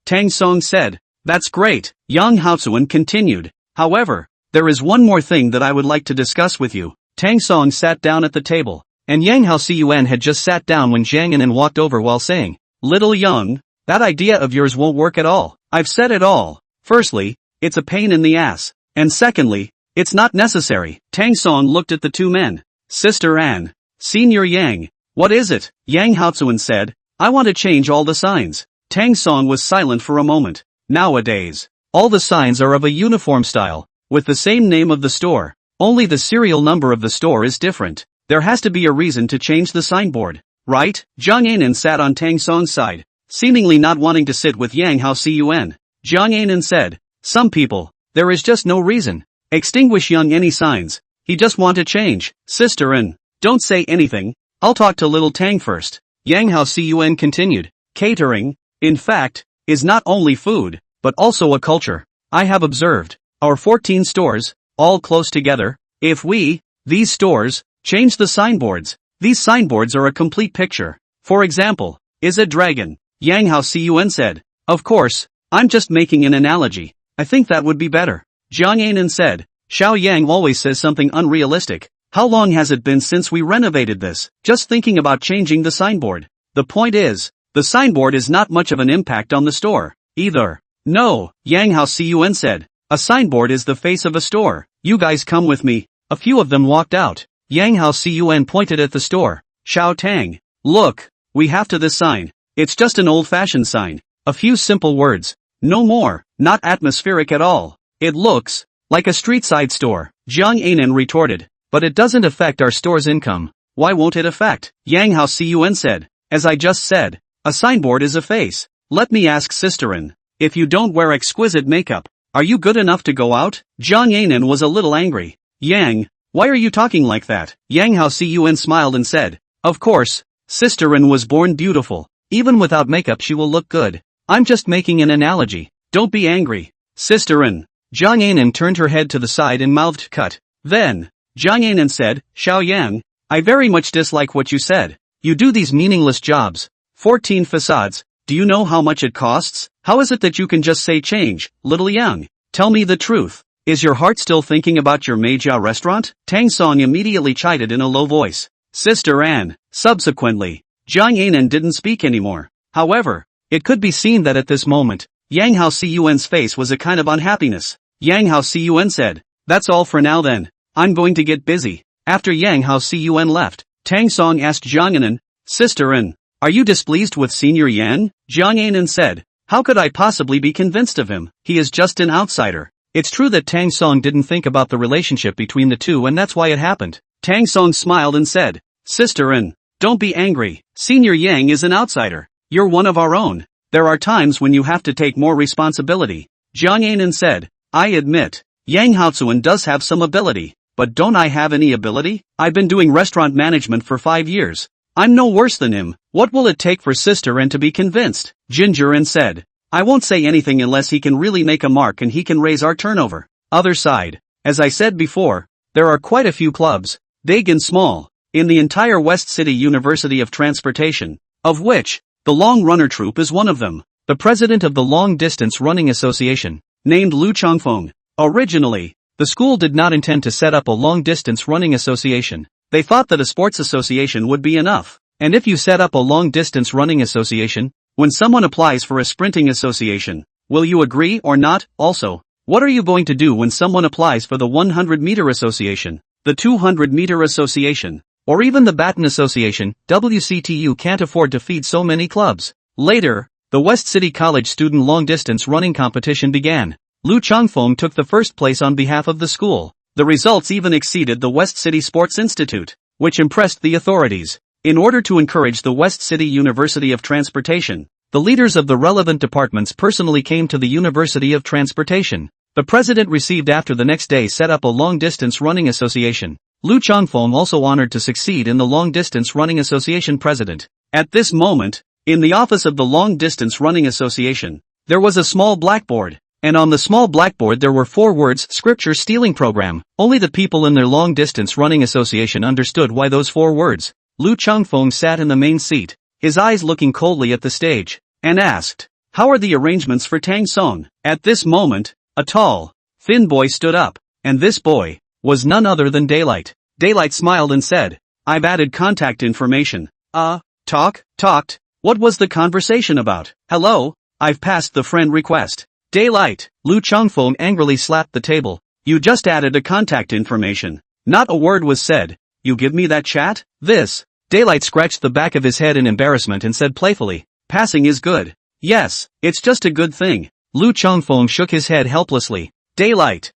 Tang Song said, that's great. Yang Haoxiuan continued, however, there is one more thing that I would like to discuss with you. Tang Song sat down at the table, and Yang Haoxiuan had just sat down when Zhang Yanin walked over while saying, Little Yang, that idea of yours won't work at all. I've said it all. Firstly, it's a pain in the ass, and secondly, it's not necessary. Tang Song looked at the two men. Sister Anne, Senior Yang, what is it? Yang Haoxiuan said, I want to change all the signs. Tang Song was silent for a moment. Nowadays, all the signs are of a uniform style, with the same name of the store. Only the serial number of the store is different. There has to be a reason to change the signboard, right? Zhang Yanin sat on Tang Song's side, seemingly not wanting to sit with Yang Haoxiuan. Zhang Yanin said, some people, there is just no reason. Extinguish Young any signs. He just want to change. Sister Anne, don't say anything. I'll talk to little Tang first. Yang Haoxiuan continued. Catering, in fact, is not only food, but also a culture. I have observed, our 14 stores, all close together, if we, these stores, change the signboards, these signboards are a complete picture. For example, is a dragon. Yang Haoxiuan said, of course, I'm just making an analogy. I think that would be better. Zhang Yanin said, Xiao Yang always says something unrealistic. How long has it been since we renovated this? Just thinking about changing the signboard. The point is, the signboard is not much of an impact on the store, either. No, Yang Haoxiuan said, a signboard is the face of a store. You guys come with me. A few of them walked out. Yang Haoxiuan pointed at the store. Xiao Tang, look, we have to this sign. It's just an old-fashioned sign. A few simple words. No more, not atmospheric at all. It looks like a street-side store. Zhang Yanin retorted. But it doesn't affect our store's income. Why won't it affect? Yang Haoxiuan said. As I just said, a signboard is a face. Let me ask Sister Anne, if you don't wear exquisite makeup, are you good enough to go out? Zhang Yanin was a little angry. Yang, why are you talking like that? Yang Haoxiuan smiled and said, of course, Sister Anne was born beautiful. Even without makeup she will look good. I'm just making an analogy. Don't be angry. Sister Anne. Zhang Yanin turned her head to the side and mouthed cut. Then, Zhang Yanin said, Xiao Yang, I very much dislike what you said. You do these meaningless jobs. 14 facades, do you know how much it costs? How is it that you can just say change, little Yang? Tell me the truth. Is your heart still thinking about your Meijia restaurant? Tang Song immediately chided in a low voice. Sister Anne. Subsequently, Zhang Yanin didn't speak anymore. However, it could be seen that at this moment, Yang Haoxiuan's face was a kind of unhappiness. Yang Haoxiuan said, that's all for now then. I'm going to get busy. After Yang Haoxiuan left, Tang Song asked Zhang Yanin, Sister Anne, are you displeased with Senior Yan? Zhang Yanin said, how could I possibly be convinced of him? He is just an outsider. It's true that Tang Song didn't think about the relationship between the two and that's why it happened. Tang Song smiled and said, Sister An, don't be angry. Senior Yang is an outsider. You're one of our own. There are times when you have to take more responsibility. Jiang Anan said, I admit, Yang Haozuan does have some ability, but don't I have any ability? I've been doing restaurant management for 5 years. I'm no worse than him. What will it take for Sister An to be convinced? Ginger An said, I won't say anything unless he can really make a mark and he can raise our turnover. Other side, as I said before, there are quite a few clubs, big and small, in the entire West City University of Transportation, of which, the Long Runner Troop is one of them. The president of the Long Distance Running Association, named Lu Chongfeng. Originally, the school did not intend to set up a long-distance running association. They thought that a sports association would be enough. And if you set up a long-distance running association, when someone applies for a sprinting association, will you agree or not? Also, what are you going to do when someone applies for the 100-meter association, the 200-meter association, or even the Baton Association? WCTU can't afford to feed so many clubs. Later, the West City College student long-distance running competition began. Lu Chongfeng took the first place on behalf of the school. The results even exceeded the West City Sports Institute, which impressed the authorities. In order to encourage the West City University of Transportation, the leaders of the relevant departments personally came to the University of Transportation. The president received after the next day set up a long-distance running association. Lu Chongfeng also honored to succeed in the long-distance running association president. At this moment, in the office of the long-distance running association, there was a small blackboard. And on the small blackboard there were 4 words, Scripture Stealing Program. Only the people in their long-distance running association understood why those 4 words. Lu Chongfeng sat in the main seat, his eyes looking coldly at the stage, and asked, How are the arrangements for Tang Song? At this moment, a tall, thin boy stood up, and this boy was none other than Daylight. Daylight smiled and said, I've added contact information. Talked? What was the conversation about? Hello, I've passed the friend request. Daylight, Lu Chongfeng angrily slapped the table. You just added a contact information. Not a word was said. You give me that chat? This. Daylight scratched the back of his head in embarrassment and said playfully, Passing is good. Yes, it's just a good thing. Lu Chongfeng shook his head helplessly. Daylight,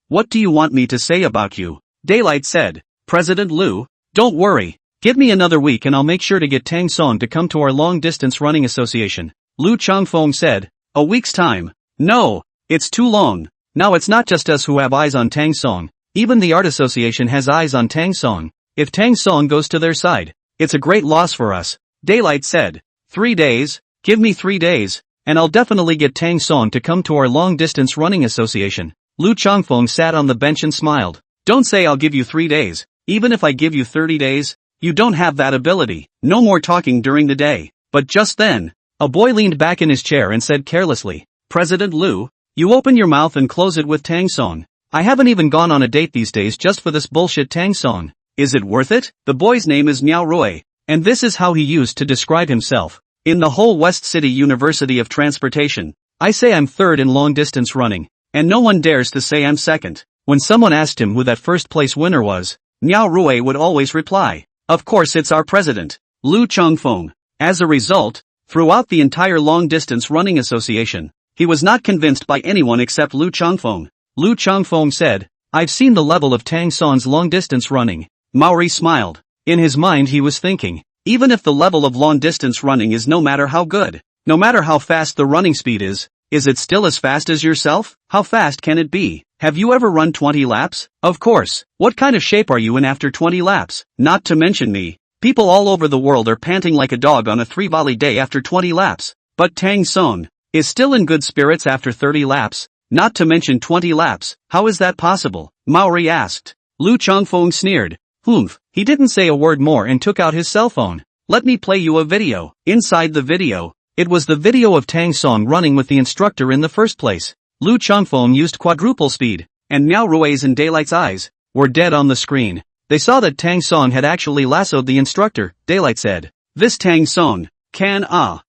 what do you want me to say about you? Daylight said, President Lu, don't worry. Give me another week and I'll make sure to get Tang Song to come to our long-distance running association. Lu Chongfeng said, A week's time? No, it's too long. Now it's not just us who have eyes on Tang Song. Even the art association has eyes on Tang Song. If Tang Song goes to their side, it's a great loss for us. Daylight said, 3 days? Give me 3 days, and I'll definitely get Tang Song to come to our long-distance running association. Lu Chongfeng sat on the bench and smiled. Don't say I'll give you 3 days. Even if I give you 30 days, you don't have that ability. No more talking during the day. But just then, a boy leaned back in his chair and said carelessly, President Lu, you open your mouth and close it with Tang Song. I haven't even gone on a date these days just for this bullshit Tang Song. Is it worth it? The boy's name is Miao Rui, and this is how he used to describe himself. In the whole West City University of Transportation, I say I'm third in long distance running, and no one dares to say I'm second. When someone asked him who that first place winner was, Miao Rui would always reply, Of course it's our president, Lu Chongfeng. As a result, throughout the entire long-distance running association, he was not convinced by anyone except Lu Chongfeng. Lu Chongfeng said, I've seen the level of Tang Song's long-distance running. Maori smiled. In his mind he was thinking, even if the level of long-distance running is no matter how good, no matter how fast the running speed is it still as fast as yourself? How fast can it be? Have you ever run 20 laps? Of course. What kind of shape are you in after 20 laps? Not to mention me. People all over the world are panting like a dog on a 3-volley day after 20 laps. But Tang Song is still in good spirits after 30 laps, not to mention 20 laps. How is that possible? Maori asked. Lu Chongfeng sneered. He didn't say a word more and took out his cell phone. Let me play you a video. Inside the video, it was the video of Tang Song running with the instructor in the first place. Lu Chongfeng used quadruple speed, and Miao Rui's and Daylight's eyes were dead on the screen. They saw that Tang Song had actually lassoed the instructor. Daylight said, This Tang Song can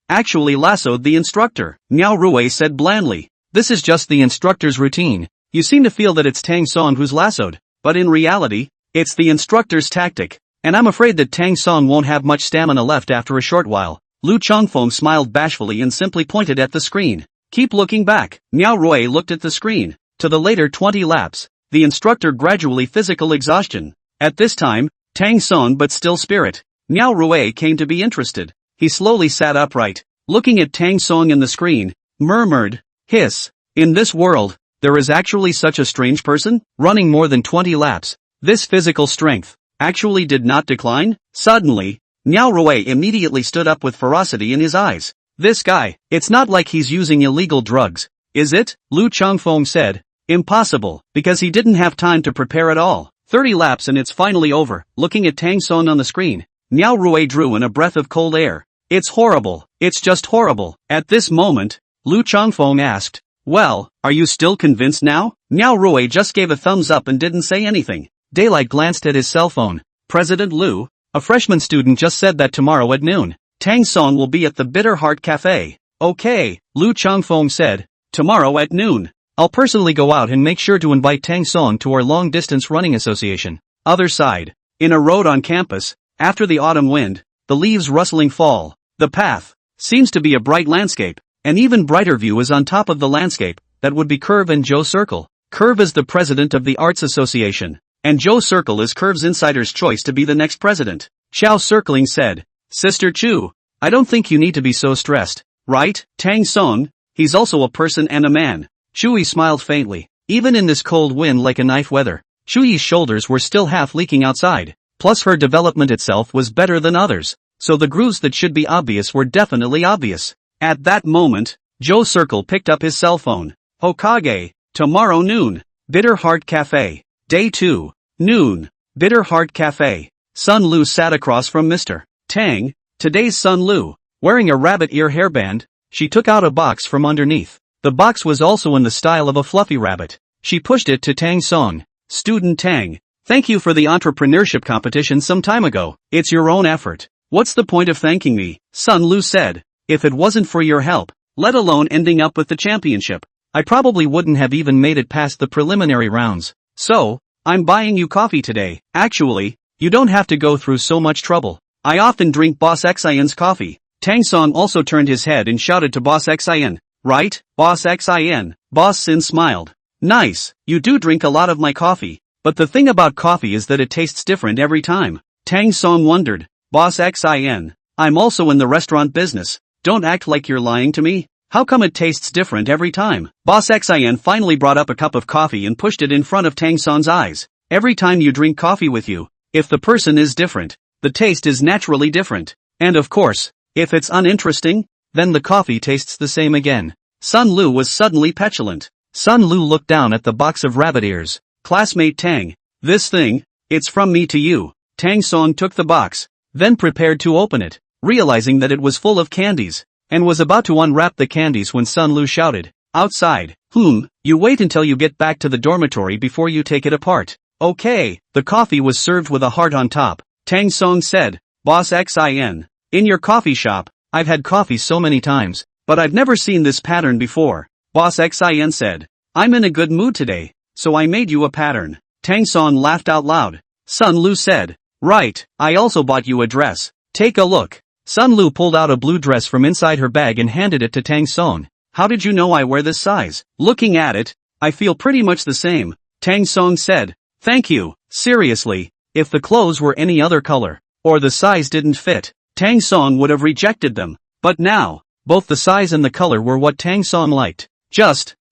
actually lassoed the instructor. Miao Rui said blandly, This is just the instructor's routine. You seem to feel that it's Tang Song who's lassoed, but in reality, it's the instructor's tactic. And I'm afraid that Tang Song won't have much stamina left after a short while. Lu Chongfeng smiled bashfully and simply pointed at the screen. Keep looking back. Miao Rui looked at the screen. to the later 20 laps, the instructor gradually physical exhaustion. At this time, Tang Song but still spirit. Miao Rui came to be interested. He slowly sat upright, looking at Tang Song in the screen, murmured, hiss, in this world, there is actually such a strange person, running more than 20 laps. This physical strength actually did not decline. Suddenly, Miao Rui immediately stood up with ferocity in his eyes. This guy, it's not like he's using illegal drugs, is it? Lu Changfeng said. Impossible, because he didn't have time to prepare at all. 30 laps and it's finally over. Looking at Tang Song on the screen, Miao Rui drew in a breath of cold air. It's horrible, it's just horrible. At this moment, Lu Changfeng asked, well, are you still convinced now? Miao Rui just gave a thumbs up and didn't say anything. Daylight glanced at his cell phone. President Lu, a freshman student just said that tomorrow at noon, Tang Song will be at the Bitter Heart Cafe. Okay, Lu Changfeng said. Tomorrow at noon. I'll personally go out and make sure to invite Tang Song to our long-distance running association. Other side. In a road on campus, after the autumn wind, the leaves rustling fall. The path seems to be a bright landscape. An even brighter view is on top of the landscape. That would be Curve and Joe Circle. Curve is the president of the Arts Association, and Joe Circle is Curve's insider's choice to be the next president. Xiao Circling said, Sister Chu, I don't think you need to be so stressed, right? Tang Song, he's also a person and a man. Shui smiled faintly. Even in this cold wind like a knife weather, Shui's shoulders were still half leaking outside. Plus her development itself was better than others, so the grooves that should be obvious were definitely obvious. At that moment, Joe Circle picked up his cell phone. Hokage, tomorrow noon, Bitter Heart Cafe. Day 2, noon, Bitter Heart Cafe. Sun Lu sat across from Mr. Tang. Today's Sun Lu, wearing a rabbit ear hairband, she took out a box from underneath. The box was also in the style of a fluffy rabbit. She pushed it to Tang Song. Student Tang, thank you for the entrepreneurship competition some time ago. It's your own effort. What's the point of thanking me? Sun Lu said. If it wasn't for your help, let alone ending up with the championship, I probably wouldn't have even made it past the preliminary rounds. So, I'm buying you coffee today. Actually, you don't have to go through so much trouble. I often drink Boss Xian's coffee. Tang Song also turned his head and shouted to Boss Xian. Right, Boss Xian? Boss Sin smiled. Nice, you do drink a lot of my coffee, but the thing about coffee is that it tastes different every time. Tang Song wondered. Boss Xian, I'm also in the restaurant business. Don't act like you're lying to me. How come it tastes different every time? Boss Xian finally brought up a cup of coffee and pushed it in front of Tang Song's eyes. Every time you drink coffee with you, if the person is different, the taste is naturally different. And of course, if it's uninteresting, then the coffee tastes the same again. Sun Lu was suddenly petulant. Sun Lu looked down at the box of rabbit ears. Classmate Tang, this thing, it's from me to you. Tang Song took the box, then prepared to open it, realizing that it was full of candies, and was about to unwrap the candies when Sun Lu shouted, outside, you wait until you get back to the dormitory before you take it apart. Okay, the coffee was served with a heart on top. Tang Song said, Boss Xian, in your coffee shop, I've had coffee so many times, but I've never seen this pattern before. Boss Xian said, I'm in a good mood today, so I made you a pattern. Tang Song laughed out loud. Sun Lu said, right, I also bought you a dress. Take a look. Sun Lu pulled out a blue dress from inside her bag and handed it to Tang Song. How did you know I wear this size? Looking at it, I feel pretty much the same. Tang Song said, thank you. Seriously, if the clothes were any other color, or the size didn't fit, Tang Song would have rejected them. But now, both the size and the color were what Tang Song liked.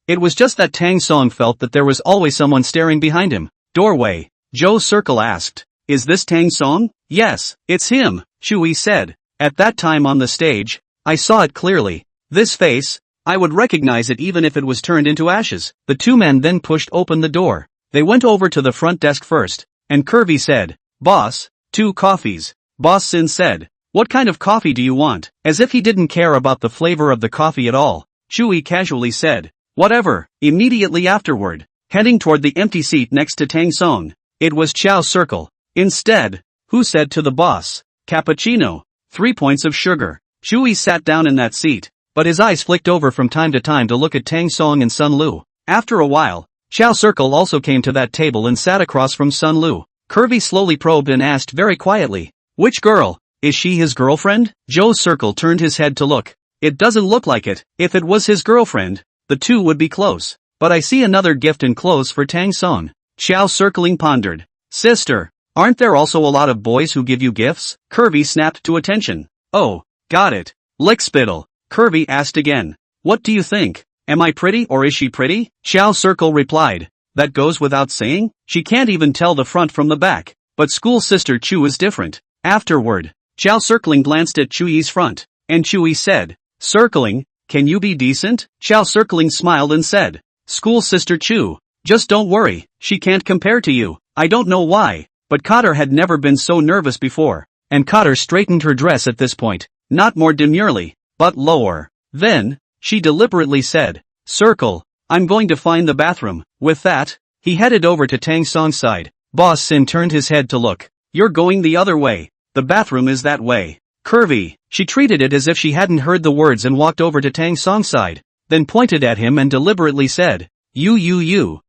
It was just that Tang Song felt that there was always someone staring behind him. Doorway. Joe Circle asked, is this Tang Song? Yes, it's him, Shui said. At that time on the stage, I saw it clearly. This face, I would recognize it even if it was turned into ashes. The two men then pushed open the door. They went over to the front desk first, and Curvy said, Boss, 2 coffees. Boss Sin said, what kind of coffee do you want? As if he didn't care about the flavor of the coffee at all, Shui casually said, whatever. Immediately afterward, heading toward the empty seat next to Tang Song, it was Xiao Circle. Instead, who said to the boss, cappuccino, 3 points of sugar. Shui sat down in that seat, but his eyes flicked over from time to time to look at Tang Song and Sun Lu. After a while, Xiao Circle also came to that table and sat across from Sun Lu. Curvy slowly probed and asked very quietly, which girl? Is she his girlfriend? Joe Circle turned his head to look. It doesn't look like it. If it was his girlfriend, the two would be close. but I see another gift in clothes for Tang Song. Xiao circling pondered. Sister, aren't there also a lot of boys who give you gifts? Curvy snapped to attention. Oh, got it. Lickspittle. Curvy asked again. What do you think? Am I pretty or is she pretty? Xiao Circle replied. That goes without saying, she can't even tell the front from the back. But school sister Chu is different. Afterward, Xiao Circling glanced at Chuyi's front, and Chuyi said, Circling, can you be decent? Xiao Circling smiled and said, School sister Chu, just don't worry, she can't compare to you. I don't know why, but Cotter had never been so nervous before, and Cotter straightened her dress at this point, not more demurely, but lower. Then, she deliberately said, Circle, I'm going to find the bathroom. With that, he headed over to Tang Song's side. Boss Sin turned his head to look. You're going the other way. The bathroom is that way. Curvy. She treated it as if she hadn't heard the words and walked over to Tang Song's side, then pointed at him and deliberately said, You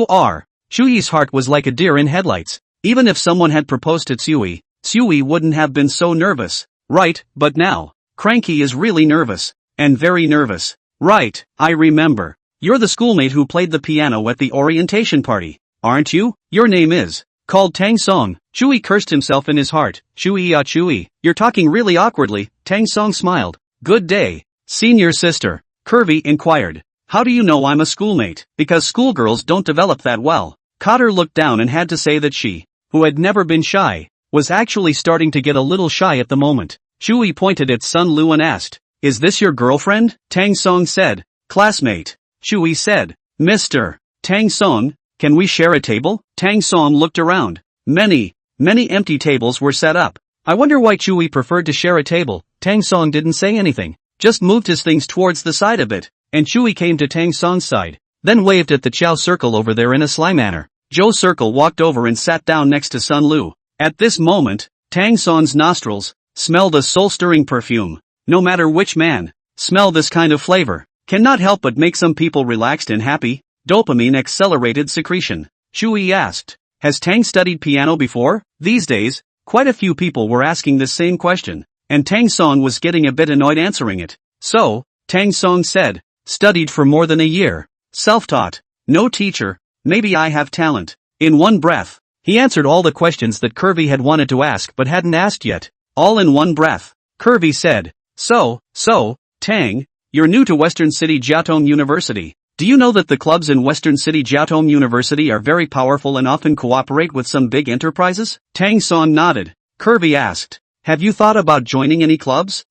are. Chuyi's heart was like a deer in headlights. Even if someone had proposed to Tsui, Tsui wouldn't have been so nervous. Right, but now, Cranky is really nervous. And very nervous. Right, I remember. You're the schoolmate who played the piano at the orientation party, aren't you? Your name is, called Tang Song. Chuyi cursed himself in his heart. Chuyi, you're talking really awkwardly. Tang Song smiled. Good day, senior sister. Curvy inquired. How do you know I'm a schoolmate? Because schoolgirls don't develop that well. Cotter looked down and had to say that she, who had never been shy, was actually starting to get a little shy at the moment. Chuyi pointed at Sun Lu and asked, Is this your girlfriend? Tang Song said, Classmate. Chuyi said, Mr. Tang Song, can we share a table? Tang Song looked around. Many empty tables were set up. I wonder why Chuyi preferred to share a table. Tang Song didn't say anything, just moved his things towards the side a bit, and Chuyi came to Tang Song's side, then waved at the Chow Circle over there in a sly manner. Zhou Circle walked over and sat down next to Sun Lu. At this moment, Tang Song's nostrils smelled a soul-stirring perfume. No matter which man smell this kind of flavor, cannot help but make some people relaxed and happy. Dopamine accelerated secretion. Chuyi asked, Has Tang studied piano before? These days, quite a few people were asking this same question, and Tang Song was getting a bit annoyed answering it. So, Tang Song said, Studied for more than a year. Self-taught. No teacher. Maybe I have talent. In one breath, he answered all the questions that Curvy had wanted to ask but hadn't asked yet. All in one breath. Curvy said, So, Tang, you're new to Western City Jiaotong University. Do you know that the clubs in Western City Jiaotong University are very powerful and often cooperate with some big enterprises? Tang Song nodded. Curvy asked, Have you thought about joining any clubs?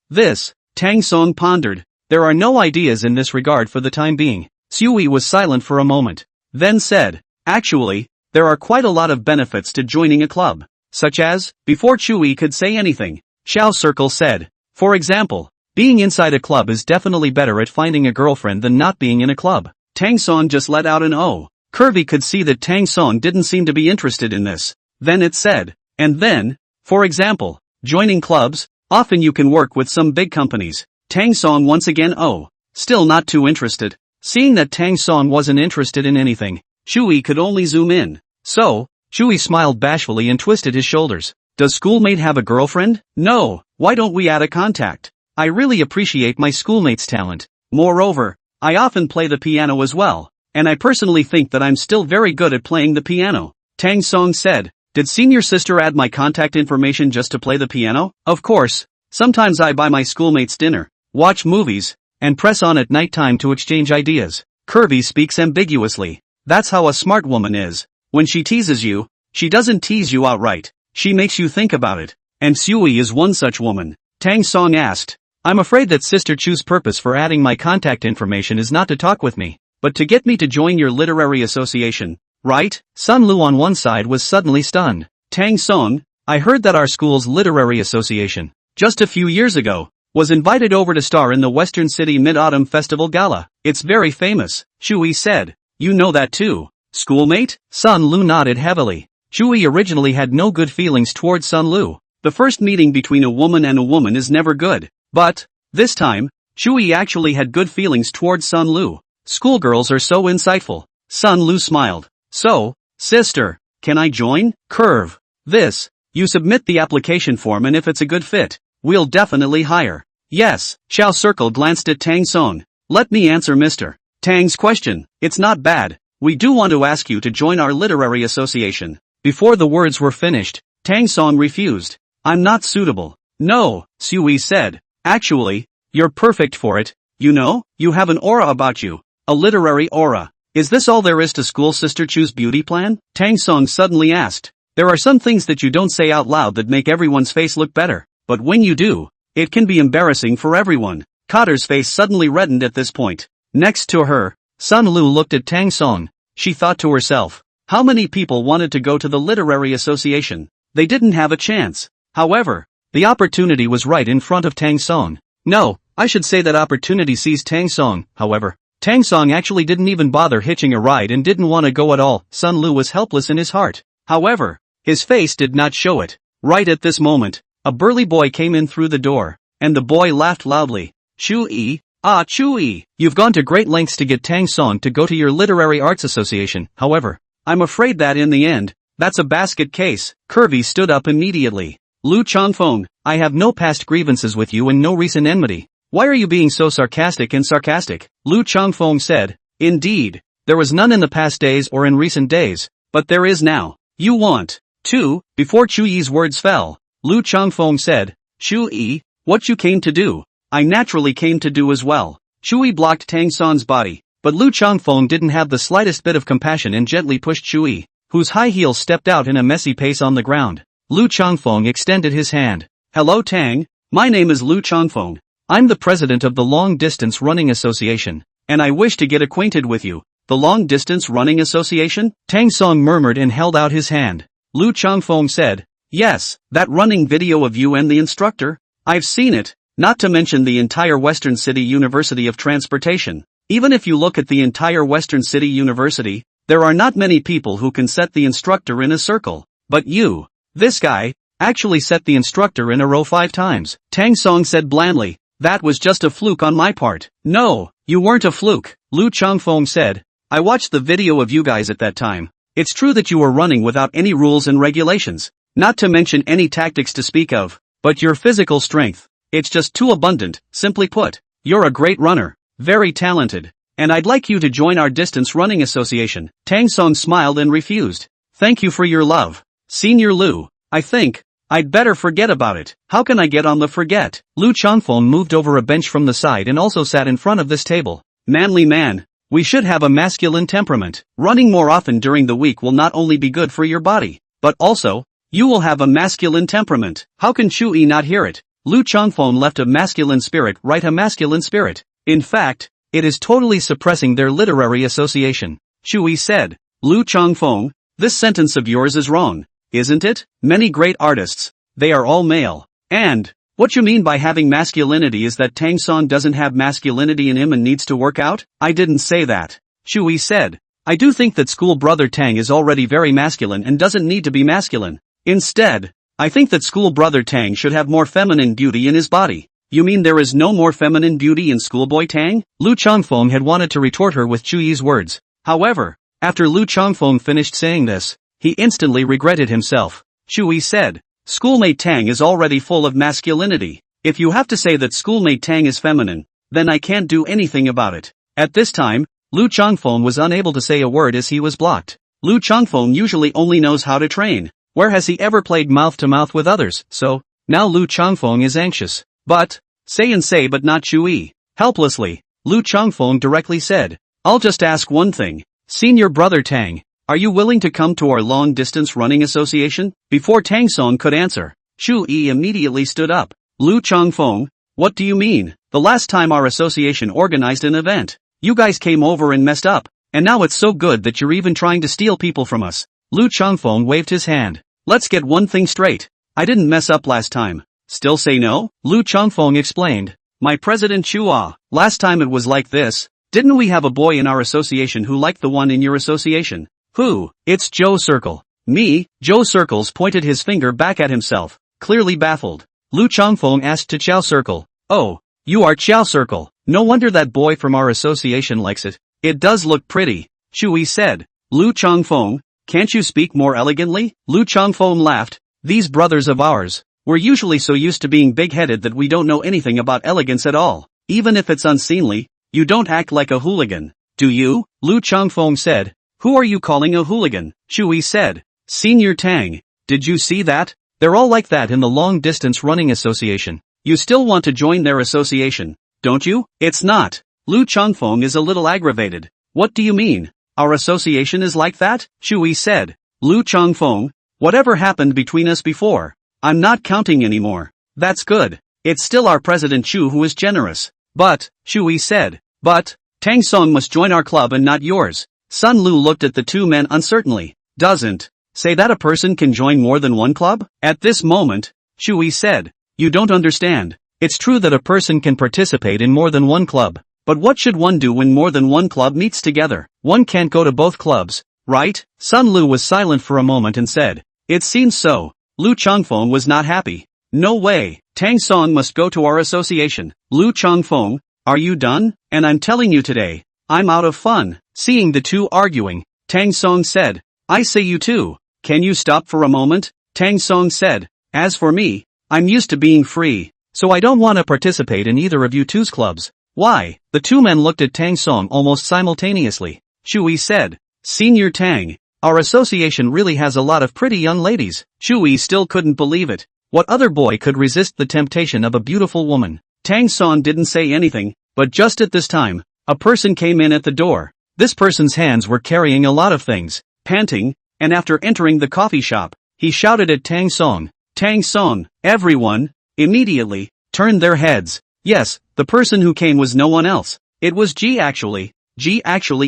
Tang Song pondered. There are no ideas in this regard for the time being. Tsui was silent for a moment, then said, Actually, there are quite a lot of benefits to joining a club. Such as, before Chuyi could say anything, Xiao Circle said, For example, being inside a club is definitely better at finding a girlfriend than not being in a club. Tang Song just let out an oh. Curvy could see that Tang Song didn't seem to be interested in this. Then it said, And then, for example, joining clubs, often you can work with some big companies. Tang Song once again oh. Still not too interested. Seeing that Tang Song wasn't interested in anything, Chuyi could only zoom in. So, Chuyi smiled bashfully and twisted his shoulders. Does schoolmate have a girlfriend? No, why don't we add a contact? I really appreciate my schoolmate's talent. Moreover, I often play the piano as well, and I personally think that I'm still very good at playing the piano. Tang Song said, Did senior sister add my contact information just to play the piano? Of course, sometimes I buy my schoolmates dinner, watch movies, and press on at night time to exchange ideas. Curvy speaks ambiguously. That's how a smart woman is. When she teases you, she doesn't tease you outright. She makes you think about it. And Tsui is one such woman. Tang Song asked, I'm afraid that Sister Chu's purpose for adding my contact information is not to talk with me, but to get me to join your literary association, right? Sun Lu on one side was suddenly stunned. Tang Song, I heard that our school's literary association, just a few years ago, was invited over to star in the Western City Mid-Autumn Festival Gala. It's very famous, Chuyi said. You know that too, schoolmate? Sun Lu nodded heavily. Chuyi originally had no good feelings towards Sun Lu. The first meeting between a woman and a woman is never good. But, this time, Chuyi actually had good feelings towards Sun Lu. Schoolgirls are so insightful. Sun Lu smiled. So, sister, can I join? Curve. You submit the application form and if it's a good fit, we'll definitely hire. Yes, Xiao Circle glanced at Tang Song. Let me answer Mr. Tang's question. It's not bad. We do want to ask you to join our literary association. Before the words were finished, Tang Song refused. I'm not suitable. No, Sui said. Actually, you're perfect for it. You know, you have an aura about you. A literary aura. Is this all there is to School Sister Chu's beauty plan? Tang Song suddenly asked. There are some things that you don't say out loud that make everyone's face look better. But when you do, it can be embarrassing for everyone. Kotter's face suddenly reddened at this point. Next to her, Sun Lu looked at Tang Song. She thought to herself, how many people wanted to go to the literary association? They didn't have a chance. However, the opportunity was right in front of Tang Song. No, I should say that opportunity seized Tang Song. However, Tang Song actually didn't even bother hitching a ride and didn't want to go at all. Sun Lu was helpless in his heart. However, his face did not show it. Right at this moment, a burly boy came in through the door, and the boy laughed loudly. Chu-yi, ah Chu-yi, you've gone to great lengths to get Tang Song to go to your literary arts association. However, I'm afraid that in the end, that's a basket case. Curvy stood up immediately. Lu Changfeng, I have no past grievances with you and no recent enmity. Why are you being so sarcastic and sarcastic? Lu Changfeng said. Indeed, there was none in the past days or in recent days, but there is now. You want to? Before Chu-yi's words fell, Lu Changfeng said, Chu-yi, what you came to do, I naturally came to do as well. Chu-yi blocked Tang Song's body, but Lu Changfeng didn't have the slightest bit of compassion and gently pushed Chu-yi, whose high heels stepped out in a messy pace on the ground. Lu Changfeng extended his hand. Hello Tang, my name is Lu Changfeng. I'm the president of the Long Distance Running Association, and I wish to get acquainted with you. The Long Distance Running Association? Tang Song murmured and held out his hand. Lu Changfeng said, yes, that running video of you and the instructor? I've seen it, not to mention the entire Western City University of Transportation. Even if you look at the entire Western City University, there are not many people who can set the instructor in a circle. But you, this guy, actually set the instructor in a row 5 times. Tang Song said blandly, that was just a fluke on my part. No, you weren't a fluke, Lu Changfeng said. I watched the video of you guys at that time. It's true that you were running without any rules and regulations, not to mention any tactics to speak of, but your physical strength, it's just too abundant. Simply put, you're a great runner, very talented, and I'd like you to join our distance running association. Tang Song smiled and refused. Thank you for your love, Senior Lu. I think I'd better forget about it. How can I get on the forget? Lu Changfeng moved over a bench from the side and also sat in front of this table. Manly man, we should have a masculine temperament. Running more often during the week will not only be good for your body, but also, you will have a masculine temperament. How can Chu-yi not hear it? Lu Changfeng left a masculine spirit right, a masculine spirit. In fact, it is totally suppressing their literary association. Chu-yi said, Lu Changfeng, this sentence of yours is wrong, isn't it? Many great artists, they are all male. And what you mean by having masculinity is that Tang Song doesn't have masculinity in him and needs to work out? I didn't say that. Chu-yi said, I do think that school brother Tang is already very masculine and doesn't need to be masculine. Instead, I think that school brother Tang should have more feminine beauty in his body. You mean there is no more feminine beauty in schoolboy Tang? Lu Changfeng had wanted to retort her with Chu-yi's words. However, after Lu Changfeng finished saying this, he instantly regretted himself. Chu-yi said, schoolmate Tang is already full of masculinity. If you have to say that schoolmate Tang is feminine, then I can't do anything about it. At this time, Lu Changfeng was unable to say a word as he was blocked. Lu Changfeng usually only knows how to train. Where has he ever played mouth-to-mouth with others? So, now Lu Changfeng is anxious. But, say but not Chu-yi. Helplessly, Lu Changfeng directly said, I'll just ask one thing. Senior brother Tang, are you willing to come to our long-distance running association? Before Tang Song could answer, Chu-yi immediately stood up. Lu Changfeng, what do you mean? The last time our association organized an event, you guys came over and messed up, and now it's so good that you're even trying to steal people from us. Lu Changfeng waved his hand. Let's get one thing straight. I didn't mess up last time. Still say no? Lu Changfeng explained. My President Chua, last time it was like this. Didn't we have a boy in our association who liked the one in your association? Who? It's Joe Circle. Me? Joe Circles pointed his finger back at himself, clearly baffled. Lu Changfeng asked to Chow Circle. Oh, you are Chow Circle. No wonder that boy from our association likes it. It does look pretty, Chu-yi said. Lu Changfeng, can't you speak more elegantly? Lu Changfeng laughed. These brothers of ours, we're usually so used to being big-headed that we don't know anything about elegance at all. Even if it's unseemly, you don't act like a hooligan. Do you? Lu Changfeng said. Who are you calling a hooligan? Shui said. Senior Tang. Did you see that? They're all like that in the Long Distance Running Association. You still want to join their association, don't you? It's not. Lu Changfeng is a little aggravated. What do you mean? Our association is like that? Shui said. Lu Changfeng, whatever happened between us before? I'm not counting anymore. That's good. It's still our President Chu who is generous. But, Shui said. But, Tang Song must join our club and not yours. Sun Lu looked at the two men uncertainly. Doesn't say that a person can join more than one club? At this moment, Shui said. You don't understand. It's true that a person can participate in more than one club. But what should one do when more than one club meets together? One can't go to both clubs, right? Sun Lu was silent for a moment and said. It seems so. Lu Changfeng was not happy. No way. Tang Song must go to our association. Lu Changfeng, are you done? And I'm telling you today, I'm out of fun. Seeing the two arguing, Tang Song said. I say you too. Can you stop for a moment? Tang Song said. As for me, I'm used to being free, so I don't want to participate in either of you two's clubs. Why? The two men looked at Tang Song almost simultaneously. Shui said. Senior Tang, our association really has a lot of pretty young ladies. Shui still couldn't believe it. What other boy could resist the temptation of a beautiful woman? Tang Song didn't say anything, but just at this time, a person came in at the door. This person's hands were carrying a lot of things, panting, and after entering the coffee shop, he shouted at Tang Song. Tang Song, everyone, immediately, turned their heads. Yes, the person who came was no one else. It was Ji actually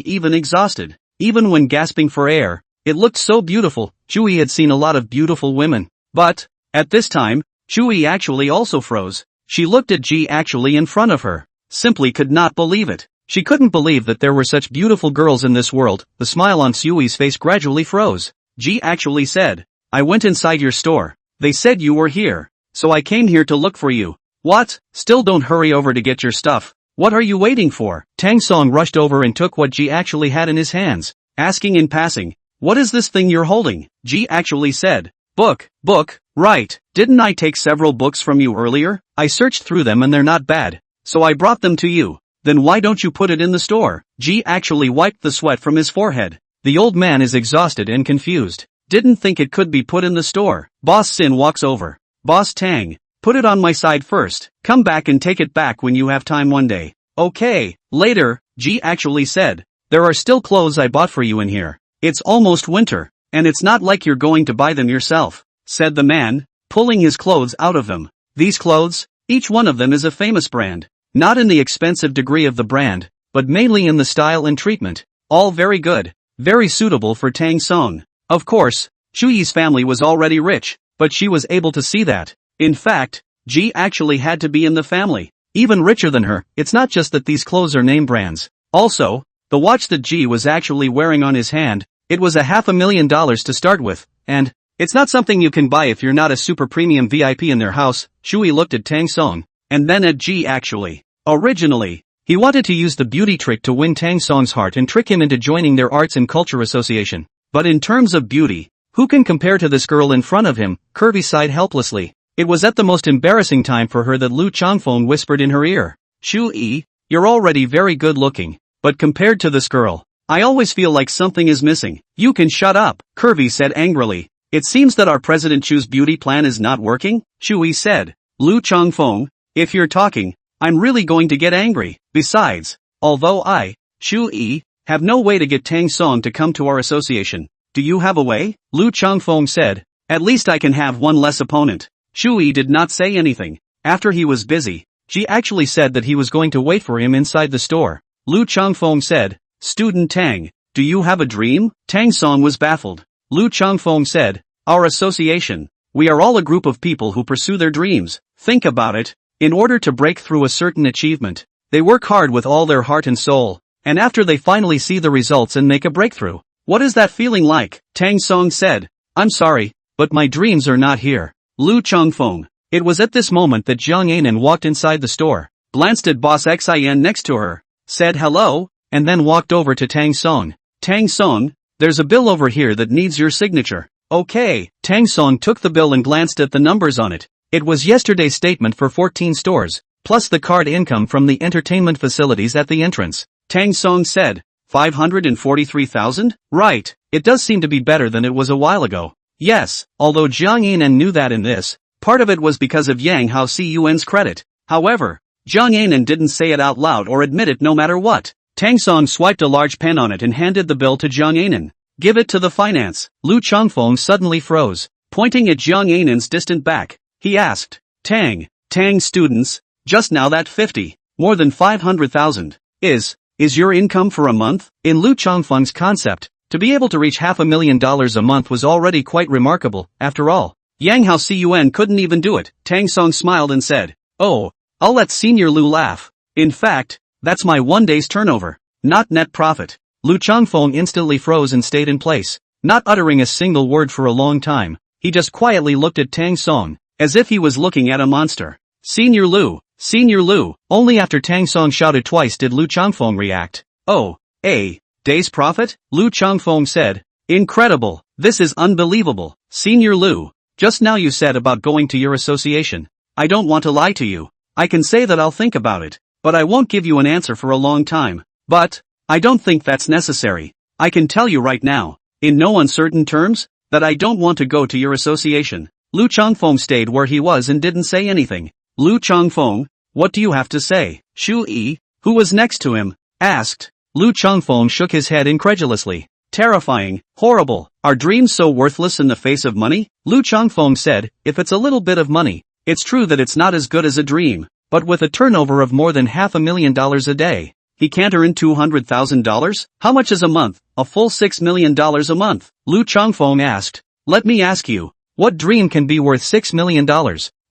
even exhausted. Even when gasping for air, it looked so beautiful. Shui had seen a lot of beautiful women. But, at this time, Shui actually also froze. She looked at Ji actually in front of her. Simply could not believe it. She couldn't believe that there were such beautiful girls in this world. The smile on Shui's face gradually froze. Ji actually said. I went inside your store. They said you were here. So I came here to look for you. What? Still don't hurry over to get your stuff. What are you waiting for? Tang Song rushed over and took what Ji actually had in his hands, asking in passing. What is this thing you're holding? Ji actually said. Book, right. Didn't I take several books from you earlier? I searched through them and they're not bad. So I brought them to you. Then why don't you put it in the store? Ji actually wiped the sweat from his forehead. The old man is exhausted and confused. Didn't think it could be put in the store. Boss Sin walks over. Boss Tang, put it on my side first. Come back and take it back when you have time one day. Okay, later, Ji actually said. There are still clothes I bought for you in here. It's almost winter, and it's not like you're going to buy them yourself, said the man, pulling his clothes out of them. These clothes, each one of them is a famous brand. Not in the expensive degree of the brand, but mainly in the style and treatment. All very good, very suitable for Tang Song. Of course, Shui's family was already rich, but she was able to see that. In fact, Ji actually had to be in the family, even richer than her. It's not just that these clothes are name brands. Also, the watch that Ji was actually wearing on his hand, it was $500,000 to start with, and it's not something you can buy if you're not a super premium VIP in their house. Shui looked at Tang Song, and then at Ji actually. Originally, he wanted to use the beauty trick to win Tang Song's heart and trick him into joining their arts and culture association. But in terms of beauty, who can compare to this girl in front of him? Curvy sighed helplessly. It was at the most embarrassing time for her that Lu Changfeng whispered in her ear. Shui, you're already very good looking, but compared to this girl, I always feel like something is missing. You can shut up, Curvy said angrily. It seems that our President Chu's beauty plan is not working, Shui said. Lu Changfeng, if you're talking, I'm really going to get angry. Besides, although I, Shui, have no way to get Tang Song to come to our association, do you have a way? Lu Changfeng said. At least I can have one less opponent. Shui did not say anything. After he was busy, she actually said that he was going to wait for him inside the store. Lu Changfeng said, Student Tang, do you have a dream? Tang Song was baffled. Lu Changfeng said, our association, we are all a group of people who pursue their dreams. Think about it. In order to break through a certain achievement, they work hard with all their heart and soul, and after they finally see the results and make a breakthrough. What is that feeling like? Tang Song said, I'm sorry, but my dreams are not here. Lu Changfeng. It was at this moment that Jiang Anan walked inside the store, glanced at Boss Xin next to her, said hello, and then walked over to Tang Song. Tang Song, there's a bill over here that needs your signature. Okay. Tang Song took the bill and glanced at the numbers on it. It was yesterday's statement for 14 stores, plus the card income from the entertainment facilities at the entrance. Tang Song said, 543,000? Right, it does seem to be better than it was a while ago. Yes, although Jiang Yinan knew that in this, part of it was because of Yang Hao Cun's credit. However, Jiang Yinan didn't say it out loud or admit it no matter what. Tang Song swiped a large pen on it and handed the bill to Jiang Yinan. Give it to the finance. Lu Changfeng suddenly froze. Pointing at Jiang Yinan's distant back, he asked, Tang students, just now that 50, more than 500,000, is your income for a month? In Lu Changfeng's concept, to be able to reach $500,000 a month was already quite remarkable. After all, Yang Hao Cun couldn't even do it. Tang Song smiled and said, oh, I'll let Senior Lu laugh. In fact, that's my one day's turnover, not net profit. Lu Changfeng instantly froze and stayed in place, not uttering a single word for a long time. He just quietly looked at Tang Song, as if he was looking at a monster. Senior Lu. Only after Tang Song shouted twice did Lu Changfeng react. Oh, a day's profit? Lu Changfeng said. Incredible. This is unbelievable. Senior Lu, just now you said about going to your association. I don't want to lie to you. I can say that I'll think about it, but I won't give you an answer for a long time. But I don't think that's necessary. I can tell you right now, in no uncertain terms, that I don't want to go to your association. Lu Changfeng stayed where he was and didn't say anything. Lu Changfeng, what do you have to say? Shu Yi, who was next to him, asked. Lu Changfeng shook his head incredulously. Terrifying, horrible, are dreams so worthless in the face of money? Lu Changfeng said, if it's a little bit of money, it's true that it's not as good as a dream, but with a turnover of more than $500,000 a day, he can't earn $200,000? How much is a month? A full $6 million a month? Lu Changfeng asked. Let me ask you, what dream can be worth $6 million?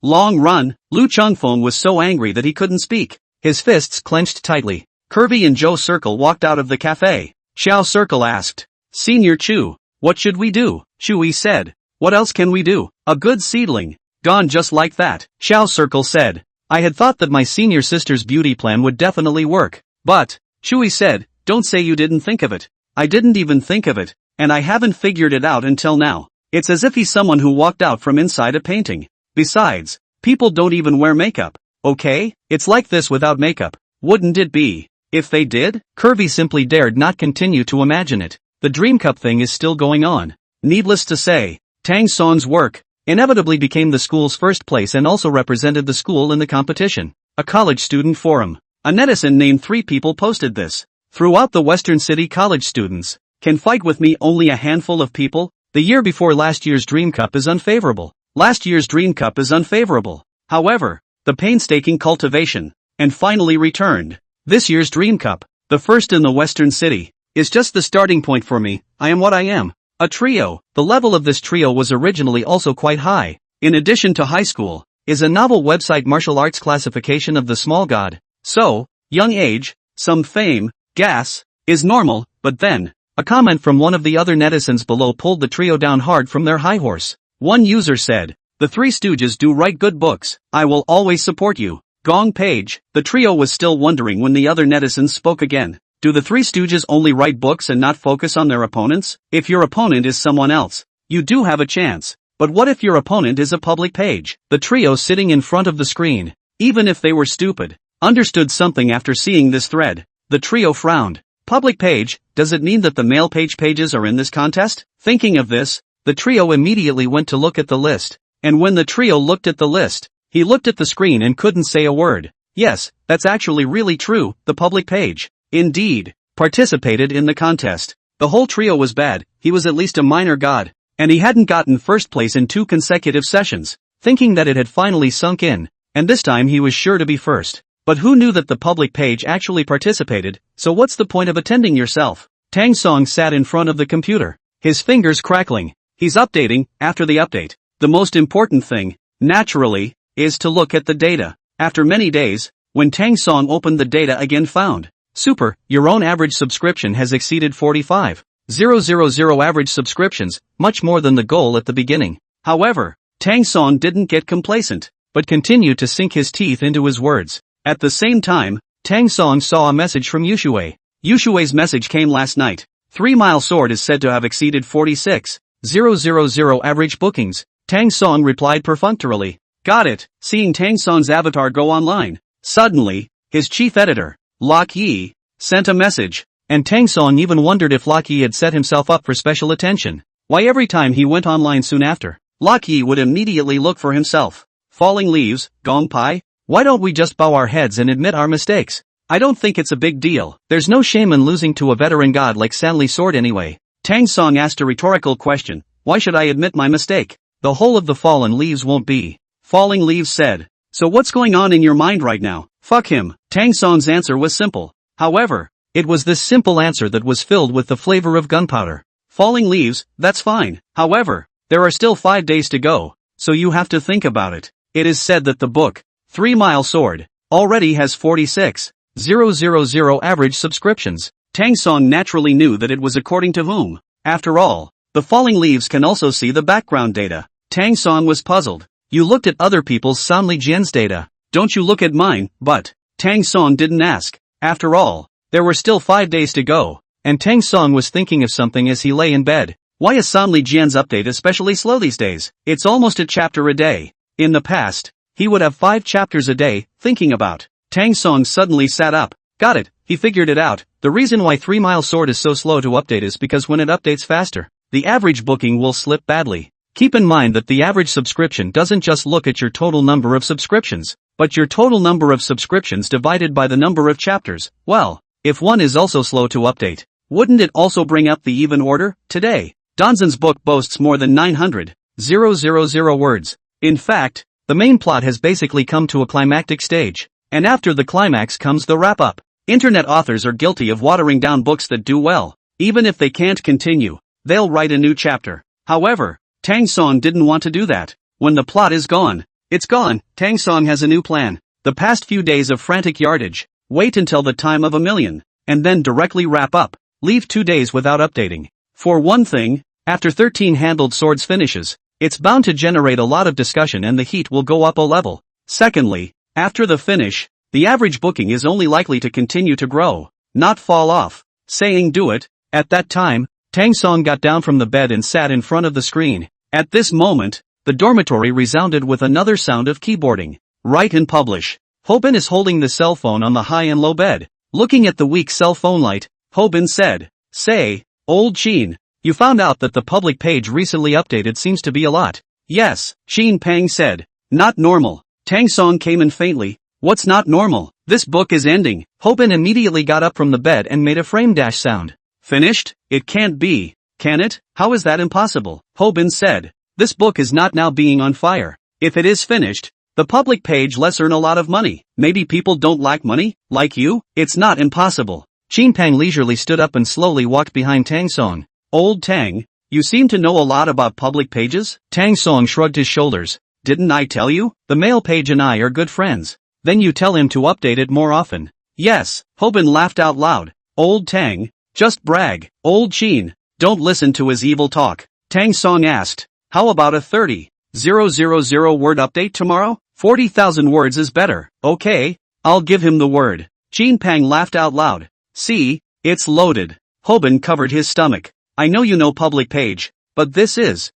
Long run. Lu Changfeng was so angry that he couldn't speak. His fists clenched tightly. Kirby and Zhou Circle walked out of the cafe. Xiao Circle asked, Senior Chu, what should we do? Shui said, what else can we do? A good seedling. Gone just like that. Xiao Circle said, I had thought that my senior sister's beauty plan would definitely work. But, Shui said, don't say you didn't think of it. I didn't even think of it, and I haven't figured it out until now. It's as if he's someone who walked out from inside a painting. Besides, people don't even wear makeup, okay? It's like this without makeup. Wouldn't it be? If they did? Kirby simply dared not continue to imagine it. The Dream Cup thing is still going on. Needless to say, Tang Song's work inevitably became the school's first place and also represented the school in the competition. A college student forum. A netizen named 3 People posted this. Throughout the Western City, college students can fight with me only a handful of people. The year before last year's Dream Cup is unfavorable. Last year's Dream Cup is unfavorable. However, the painstaking cultivation and finally returned. This year's Dream Cup, the first in the Western City, is just the starting point for me. I am what I am. A trio. The level of this trio was originally also quite high. In addition to high school, is a novel website martial arts classification of the small god. So, young age, some fame, gas, is normal, but then, a comment from one of the other netizens below pulled the trio down hard from their high horse. One user said, the Three Stooges do write good books. I will always support you. Gong Page. The trio was still wondering when the other netizens spoke again. Do the Three Stooges only write books and not focus on their opponents? If your opponent is someone else, you do have a chance. But what if your opponent is a public page? The trio sitting in front of the screen, even if they were stupid, understood something after seeing this thread. The trio frowned. Public page, does it mean that the male pages are in this contest? Thinking of this, the trio immediately went to look at the list. And when the trio looked at the list, he looked at the screen and couldn't say a word. Yes, that's actually really true, the public page, indeed, participated in the contest. The whole trio was bad, he was at least a minor god, and he hadn't gotten first place in 2 consecutive sessions, thinking that it had finally sunk in, and this time he was sure to be first. But who knew that the public page actually participated? So what's the point of attending yourself? Tang Song sat in front of the computer, his fingers crackling. He's updating. After the update, the most important thing, naturally, is to look at the data. After many days, when Tang Song opened the data again, found, super, your own average subscription has exceeded 45,000 average subscriptions, much more than the goal at the beginning. However, Tang Song didn't get complacent, but continued to sink his teeth into his words. At the same time, Tang Song saw a message from Yushui. Yushui's message came last night. 3 Mile Sword is said to have exceeded 46,000 average bookings. Tang Song replied perfunctorily. Got it. Seeing Tang Song's avatar go online, suddenly, his chief editor, Lok Yi, sent a message. And Tang Song even wondered if Lok Yi had set himself up for special attention. Why every time he went online soon after, Lok Yi would immediately look for himself. Falling leaves, gong pai? Why don't we just bow our heads and admit our mistakes? I don't think it's a big deal. There's no shame in losing to a veteran god like Sanli Sword anyway. Tang Song asked a rhetorical question. Why should I admit my mistake? The whole of the fallen leaves won't be. Falling leaves said. So what's going on in your mind right now? Fuck him. Tang Song's answer was simple. However, it was this simple answer that was filled with the flavor of gunpowder. Falling leaves, that's fine. However, there are still 5 days to go, so you have to think about it. It is said that the book, 3 Mile Sword, already has 46,000 average subscriptions. Tang Song naturally knew that it was according to whom. After all, the falling leaves can also see the background data. Tang Song was puzzled. You looked at other people's Sanli Jian's data. Don't you look at mine? But Tang Song didn't ask. After all, there were still 5 days to go, and Tang Song was thinking of something as he lay in bed. Why is Sanli Jian's update especially slow these days? It's almost a chapter a day. In the past, he would have 5 chapters a day, thinking about. Tang Song suddenly sat up. Got it, he figured it out. The reason why 3 Mile Sword is so slow to update is because when it updates faster, the average booking will slip badly. Keep in mind that the average subscription doesn't just look at your total number of subscriptions, but your total number of subscriptions divided by the number of chapters. Well, if one is also slow to update, wouldn't it also bring up the even order? Today, Danzan's book boasts more than 900,000 words. In fact, the main plot has basically come to a climactic stage, and after the climax comes the wrap-up. Internet authors are guilty of watering down books that do well. Even if they can't continue, they'll write a new chapter. However, Tang Song didn't want to do that. When the plot is gone, it's gone. Tang Song has a new plan. The past few days of frantic yardage, wait until the time of 1,000,000, and then directly wrap up. Leave 2 days without updating. For one thing, after 13-handled swords finishes, it's bound to generate a lot of discussion and the heat will go up a level. Secondly, after the finish, the average booking is only likely to continue to grow, not fall off. Saying do it. At that time, Tang Song got down from the bed and sat in front of the screen. At this moment, the dormitory resounded with another sound of keyboarding. Write and publish. Hobin is holding the cell phone on the high and low bed. Looking at the weak cell phone light, Hobin said, Say, old Sheen, you found out that the public page recently updated seems to be a lot. Yes, Sheen Pang said. Not normal. Tang Song came in faintly. What's not normal? This book is ending. Hobin immediately got up from the bed and made a frame dash sound. Finished? It can't be. Can it? How is that impossible? Hobin said. This book is not now being on fire. If it is finished, the public page lets earn a lot of money. Maybe people don't like money, like you? It's not impossible. Qin Pang leisurely stood up and slowly walked behind Tang Song. Old Tang, you seem to know a lot about public pages? Tang Song shrugged his shoulders. Didn't I tell you? The male page and I are good friends. Then you tell him to update it more often. Yes, Hobin laughed out loud. Old Tang, just brag. Old Qin, don't listen to his evil talk. Tang Song asked, how about a 30,000 word update tomorrow? 40,000 words is better. Okay, I'll give him the word. Qin Pang laughed out loud. See, it's loaded. Hobin covered his stomach. I know you know public page, but this is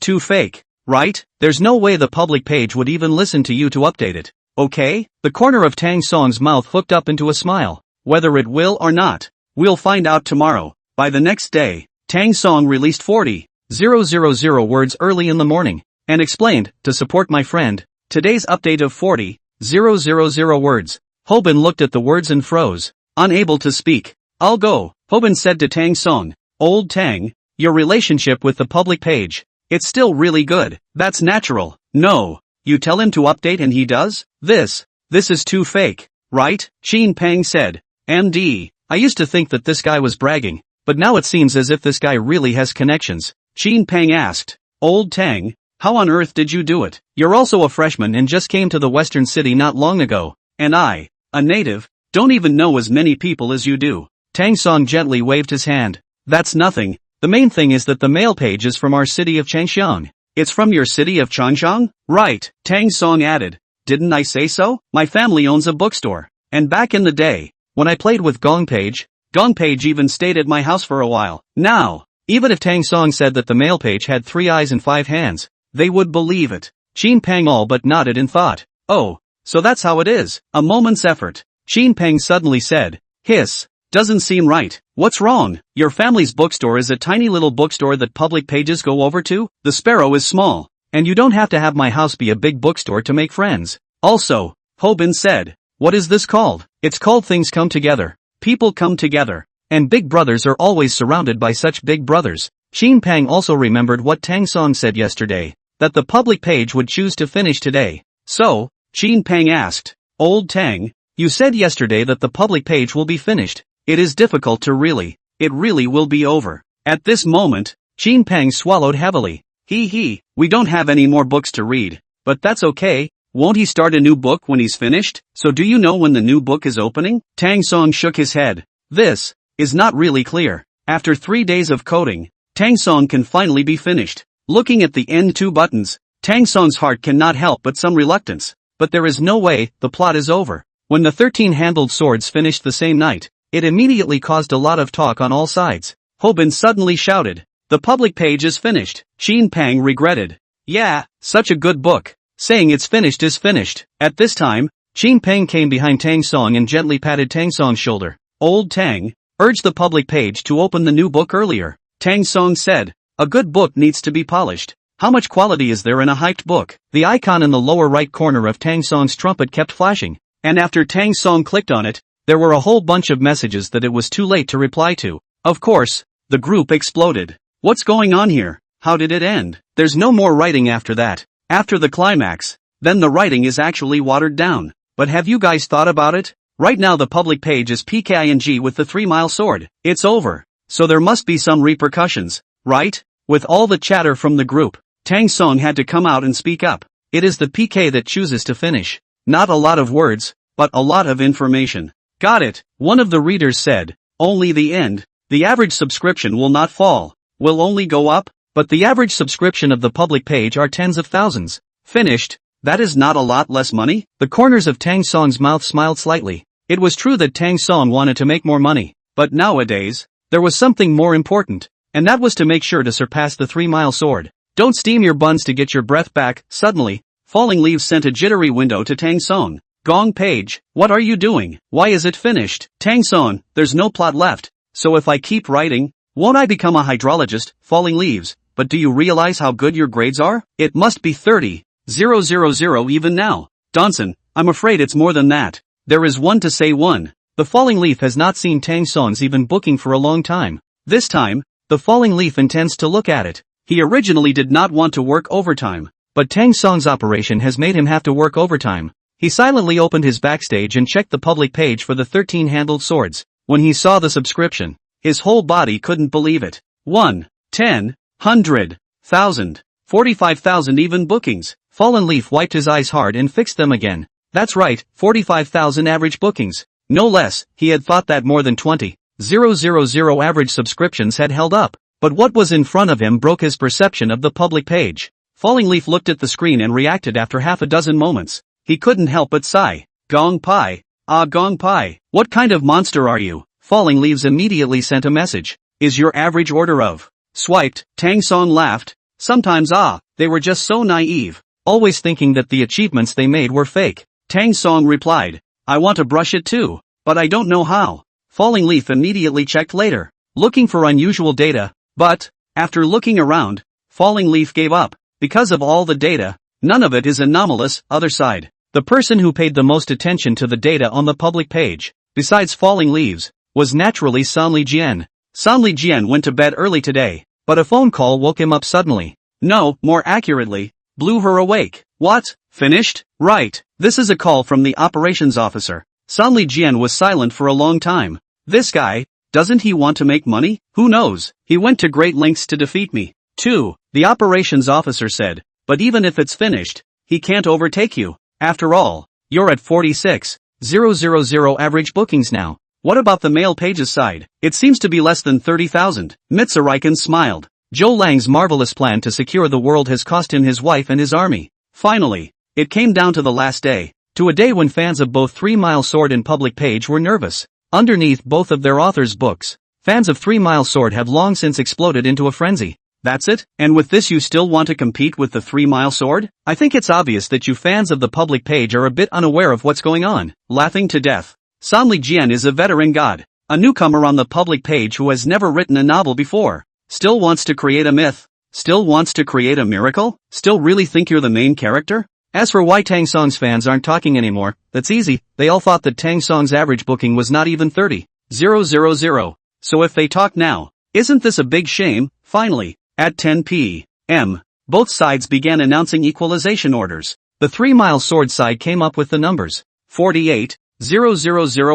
too fake, right? There's no way the public page would even listen to you to update it. Okay? The corner of Tang Song's mouth hooked up into a smile. Whether it will or not, we'll find out tomorrow. By the next day, Tang Song released 40,000 words early in the morning, and explained, to support my friend, today's update of 40,000 words. Hobin looked at the words and froze, unable to speak. I'll go, Hobin said to Tang Song. Old Tang, your relationship with the public page, it's still really good. That's natural. No, you tell him to update and he does? This is too fake, right? Qin Pang said. MD, I used to think that this guy was bragging, but now it seems as if this guy really has connections. Qin Pang asked. Old Tang, how on earth did you do it? You're also a freshman and just came to the western city not long ago, and I, a native, don't even know as many people as you do. Tang Song gently waved his hand. That's nothing. The main thing is that the mail page is from our city of Changxiang. It's from your city of Changxiang? Right, Tang Song added. Didn't I say so? My family owns a bookstore. And back in the day, when I played with Gong Page even stayed at my house for a while. Now, even if Tang Song said that the mail page had 3 eyes and 5 hands, they would believe it. Qin Pang all but nodded in thought. Oh, so that's how it is. A moment's effort. Qin Pang suddenly said, Hiss, doesn't seem right. What's wrong? Your family's bookstore is a tiny little bookstore that public pages go over to? The Sparrow is small. And you don't have to have my house be a big bookstore to make friends. Also, Hobin said, what is this called? It's called Things Come Together. People come together. And big brothers are always surrounded by such big brothers. Shin Pang also remembered what Tang Song said yesterday, that the public page would choose to finish today. So, Shin Pang asked, Old Tang, you said yesterday that the public page will be finished. It is difficult to it really will be over. At this moment, Shin Pang swallowed heavily. We don't have any more books to read. But that's okay, won't he start a new book when he's finished? So do you know when the new book is opening? Tang Song shook his head. This is not really clear. After 3 days of coding, Tang Song can finally be finished. Looking at the end 2 buttons, Tang Song's heart cannot help but some reluctance. But there is no way, the plot is over. When the 13-handled swords finished the same night, it immediately caused a lot of talk on all sides. Hobin suddenly shouted, the public page is finished. Shin Pang regretted. Yeah, such a good book. Saying it's finished is finished. At this time, Shin Pang came behind Tang Song and gently patted Tang Song's shoulder. Old Tang, urge the public page to open the new book earlier. Tang Song said, a good book needs to be polished. How much quality is there in a hyped book? The icon in the lower right corner of Tang Song's trumpet kept flashing, and after Tang Song clicked on it, there were a whole bunch of messages that it was too late to reply to. Of course, the group exploded. What's going on here? How did it end? There's no more writing after that. After the climax, then the writing is actually watered down. But have you guys thought about it? Right now the public page is PKING with the 3-mile sword. It's over. So there must be some repercussions, right? With all the chatter from the group, Tang Song had to come out and speak up. It is the PK that chooses to finish. Not a lot of words, but a lot of information. Got it, one of the readers said. Only the end. The average subscription will not fall. Will only go up, but the average subscription of the public page are tens of thousands. Finished. That is not a lot less money? The corners of Tang Song's mouth smiled slightly. It was true that Tang Song wanted to make more money, but nowadays, there was something more important, and that was to make sure to surpass the 3-mile sword. Don't steam your buns to get your breath back. Suddenly, falling leaves sent a jittery window to Tang Song. Gong page, what are you doing? Why is it finished? Tang Song, there's no plot left, so if I keep writing, won't I become a hydrologist? Falling leaves, but do you realize how good your grades are? It must be 30,000 even now. Donson, I'm afraid it's more than that. There is one to say one. The falling leaf has not seen Tang Song's even booking for a long time. This time, the falling leaf intends to look at it. He originally did not want to work overtime, but Tang Song's operation has made him have to work overtime. He silently opened his backstage and checked the public page for the 13-handled swords. When he saw the subscription, his whole body couldn't believe it. 1, 10, 100, 1,000, 45,000 even bookings. Fallen Leaf wiped his eyes hard and fixed them again. That's right, 45,000 average bookings. No less, he had thought that more than 20,000 average subscriptions had held up. But what was in front of him broke his perception of the public page. Falling Leaf looked at the screen and reacted after half a dozen moments. He couldn't help but sigh. Gong Pai. Ah, Gong Pai. What kind of monster are you? Falling Leaves immediately sent a message. Is your average order of swiped? Tang Song laughed. Sometimes they were just so naive, always thinking that the achievements they made were fake. Tang Song replied, I want to brush it too, but I don't know how. Falling Leaf immediately checked later, looking for unusual data, but, after looking around, Falling Leaf gave up. Because of all the data, none of it is anomalous. Other side. The person who paid the most attention to the data on the public page, besides Falling Leaves, was naturally Sanli Jian. Sanli Jian went to bed early today, but a phone call woke him up suddenly. No, more accurately, blew her awake. What? Finished? Right. This is a call from the operations officer. Sanli Jian was silent for a long time. This guy, doesn't he want to make money? Who knows? He went to great lengths to defeat me. 2. The operations officer said, but even if it's finished, he can't overtake you. After all, you're at 46,000 average bookings now. What about the male pages side? It seems to be less than 30,000. Mitsuriken smiled. Zhou Lang's marvelous plan to secure the world has cost him his wife and his army. Finally, it came down to the last day. To a day when fans of both 3-Mile Sword and Public Page were nervous. Underneath both of their authors' books, fans of 3-Mile Sword have long since exploded into a frenzy. That's it? And with this you still want to compete with the 3-Mile Sword? I think it's obvious that you fans of the Public Page are a bit unaware of what's going on. Laughing to death. Sanli Jian is a veteran god. A newcomer on the public page who has never written a novel before. Still wants to create a myth? Still wants to create a miracle? Still really think you're the main character? As for why Tang Song's fans aren't talking anymore, that's easy. They all thought that Tang Song's average booking was not even 30,000. So if they talk now, isn't this a big shame? Finally, at 10 p.m., both sides began announcing equalization orders. The 3 Mile Sword side came up with the numbers. 48,000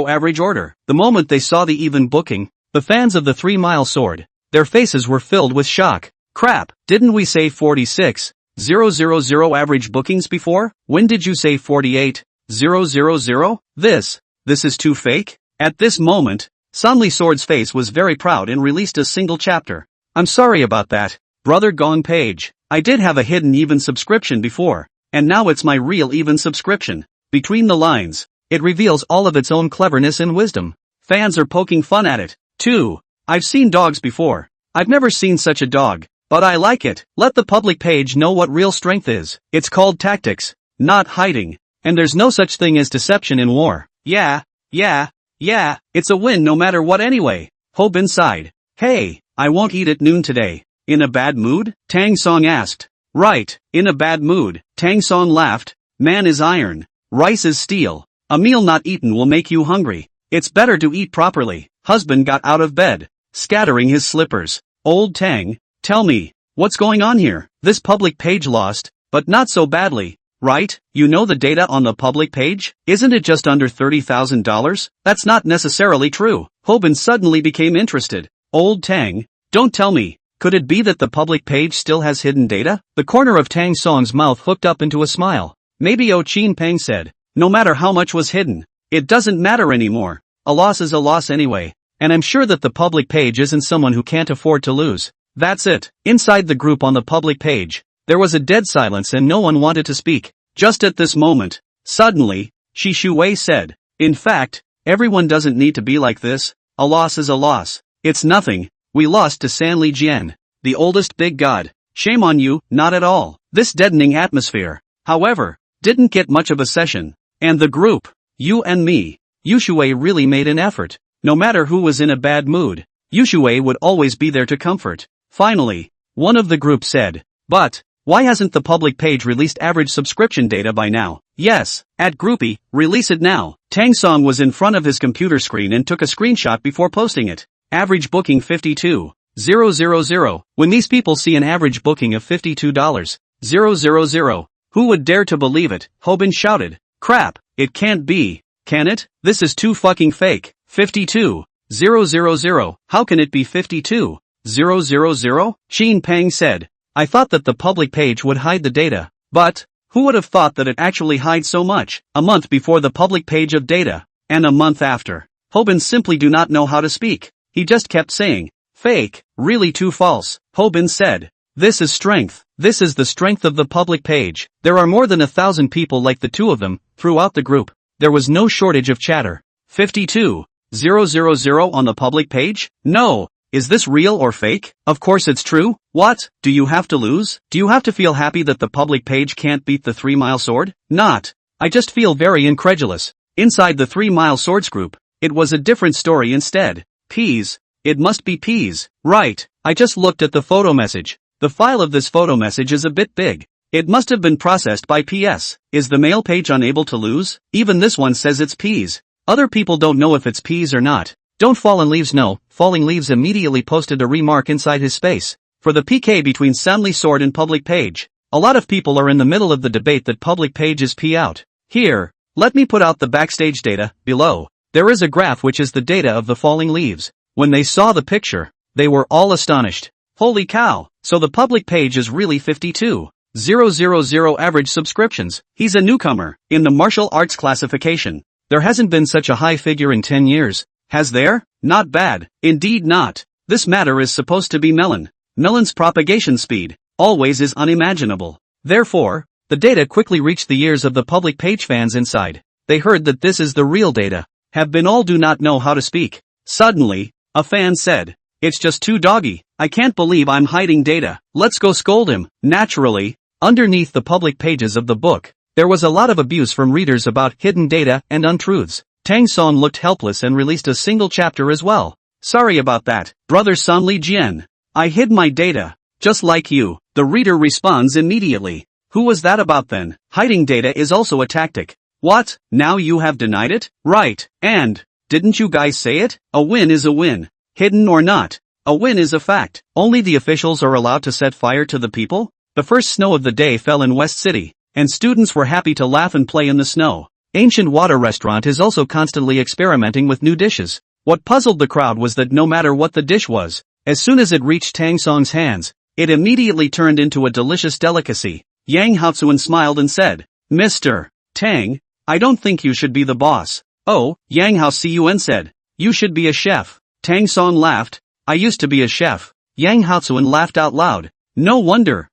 average order. The moment they saw the even booking, the fans of the 3 Mile Sword, their faces were filled with shock. Crap, didn't we say 46,000 average bookings before? When did you say 48,000? This is too fake? At this moment, Sanli Sword's face was very proud and released a single chapter. I'm sorry about that, brother Gong Page. I did have a hidden even subscription before, and now it's my real even subscription. Between the lines, it reveals all of its own cleverness and wisdom. Fans are poking fun at it, too. I've seen dogs before. I've never seen such a dog, but I like it. Let the public page know what real strength is. It's called tactics, not hiding. And there's no such thing as deception in war. Yeah, it's a win no matter what anyway. Hobin sighed. Hey, I won't eat at noon today. In a bad mood? Tang Song asked. Right, in a bad mood. Tang Song laughed. Man is iron. Rice is steel. A meal not eaten will make you hungry. It's better to eat properly. Husband got out of bed, scattering his slippers. Old Tang, tell me, what's going on here? This public page lost, but not so badly, right? You know the data on the public page? Isn't it just under $30,000? That's not necessarily true. Hobin suddenly became interested. Old Tang, don't tell me. Could it be that the public page still has hidden data? The corner of Tang Song's mouth hooked up into a smile. Maybe O Chin Peng said, no matter how much was hidden, it doesn't matter anymore. A loss is a loss anyway. And I'm sure that the public page isn't someone who can't afford to lose. That's it. Inside the group on the public page, there was a dead silence and no one wanted to speak. Just at this moment, suddenly, Shi Shuwei said, in fact, everyone doesn't need to be like this. A loss is a loss. It's nothing. We lost to Sanli Jian, the oldest big god. Shame on you, not at all. This deadening atmosphere, however, didn't get much of a session. And the group, you and me, Yushui really made an effort. No matter who was in a bad mood, Yushui would always be there to comfort. Finally, one of the group said, but, why hasn't the public page released average subscription data by now? Yes, at Groupie, release it now. Tang Song was in front of his computer screen and took a screenshot before posting it. Average booking 52,000. When these people see an average booking of $52,000, who would dare to believe it? Hobin shouted. Crap, it can't be, can it? This is too fucking fake. 52,000. How can it be 52,000? Chin Peng said. I thought that the public page would hide the data, but, who would have thought that it actually hides so much? A month before the public page of data, and a month after. Hobin simply do not know how to speak. He just kept saying, fake, really too false. Hobin said, this is strength. This is the strength of the public page. There are more than 1,000 people like the two of them, throughout the group. There was no shortage of chatter. 52,000 on the public page? No. Is this real or fake? Of course it's true. What? Do you have to lose? Do you have to feel happy that the public page can't beat the 3 Mile Sword? Not. I just feel very incredulous. Inside the 3 Mile Swords group, it was a different story instead. Peas. It must be peas. Right. I just looked at the photo message. The file of this photo message is a bit big. It must have been processed by PS. Is the mail page unable to lose? Even this one says it's peas. Other people don't know if it's peas or not. Don't Fallen Leaves know. Falling Leaves immediately posted a remark inside his space. For the PK between Sanli Sword and public page. A lot of people are in the middle of the debate that public page is P out. Here, let me put out the backstage data, below. There is a graph which is the data of the Falling Leaves. When they saw the picture, they were all astonished. Holy cow, so the public page is really 52,000 average subscriptions. He's a newcomer, in the martial arts classification. There hasn't been such a high figure in 10 years. Has there? Not bad. Indeed not. This matter is supposed to be melon. Melon's propagation speed, always is unimaginable. Therefore, the data quickly reached the ears of the public page fans inside. They heard that this is the real data. Have been all do not know how to speak. Suddenly, a fan said, it's just too doggy. I can't believe I'm hiding data. Let's go scold him. Naturally, underneath the public pages of the book, there was a lot of abuse from readers about hidden data and untruths. Tang Song looked helpless and released a single chapter as well. Sorry about that, brother San Li Jian. I hid my data. Just like you, the reader responds immediately. Who was that about then? Hiding data is also a tactic. What? Now you have denied it? Right, and, didn't you guys say it? A win is a win. Hidden or not. A win is a fact. Only the officials are allowed to set fire to the people? The first snow of the day fell in West City, and students were happy to laugh and play in the snow. Ancient Water Restaurant is also constantly experimenting with new dishes. What puzzled the crowd was that no matter what the dish was, as soon as it reached Tang Song's hands, it immediately turned into a delicious delicacy. Yang Haozuan smiled and said, Mr. Tang, I don't think you should be the boss. Oh, Yang Haozuan said, you should be a chef. Tang Song laughed, I used to be a chef. Yang Haozuan laughed out loud. No wonder,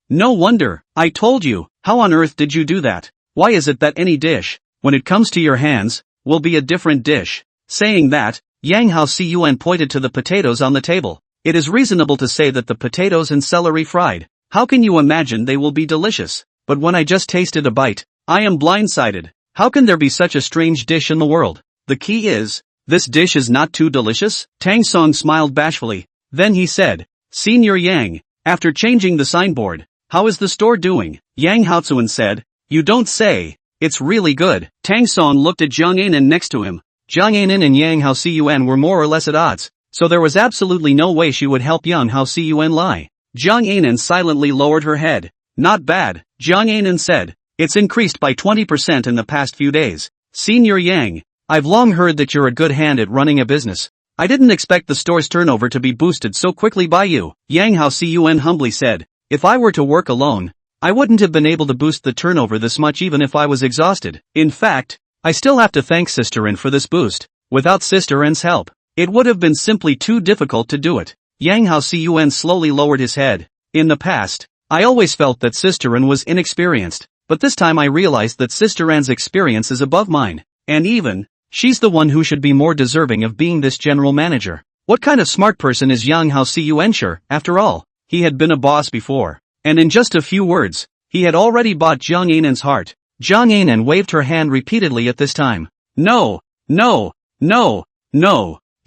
I told you, how on earth did you do that? Why is it that any dish, when it comes to your hands, will be a different dish? Saying that, Yang Haozuan pointed to the potatoes on the table. It is reasonable to say that the potatoes and celery fried. How can you imagine they will be delicious? But when I just tasted a bite, I am blindsided. How can there be such a strange dish in the world? The key is, this dish is not too delicious? Tang Song smiled bashfully. Then he said, Senior Yang, after changing the signboard, how is the store doing? Yang Haozuan said, you don't say. It's really good. Tang Song looked at Jiang Anan next to him. Jiang Anan and Yang Haozuan were more or less at odds, so there was absolutely no way she would help Yang Haozuan lie. Jiang Anan silently lowered her head. Not bad, Jiang Anan said. It's increased by 20% in the past few days. Senior Yang, I've long heard that you're a good hand at running a business. I didn't expect the store's turnover to be boosted so quickly by you. Yang Haozuan humbly said, if I were to work alone, I wouldn't have been able to boost the turnover this much even if I was exhausted. In fact, I still have to thank Sister N for this boost. Without Sister N's help, it would have been simply too difficult to do it. Yang Haozuan slowly lowered his head. In the past, I always felt that Sister N was inexperienced, but this time I realized that Sister N's experience is above mine, and even, she's the one who should be more deserving of being this general manager. What kind of smart person is Yang Haozuan? Sure, after all, he had been a boss before, and in just a few words, he had already bought Jiang Anan's heart. Jiang Anan waved her hand repeatedly at this time. No. Jiang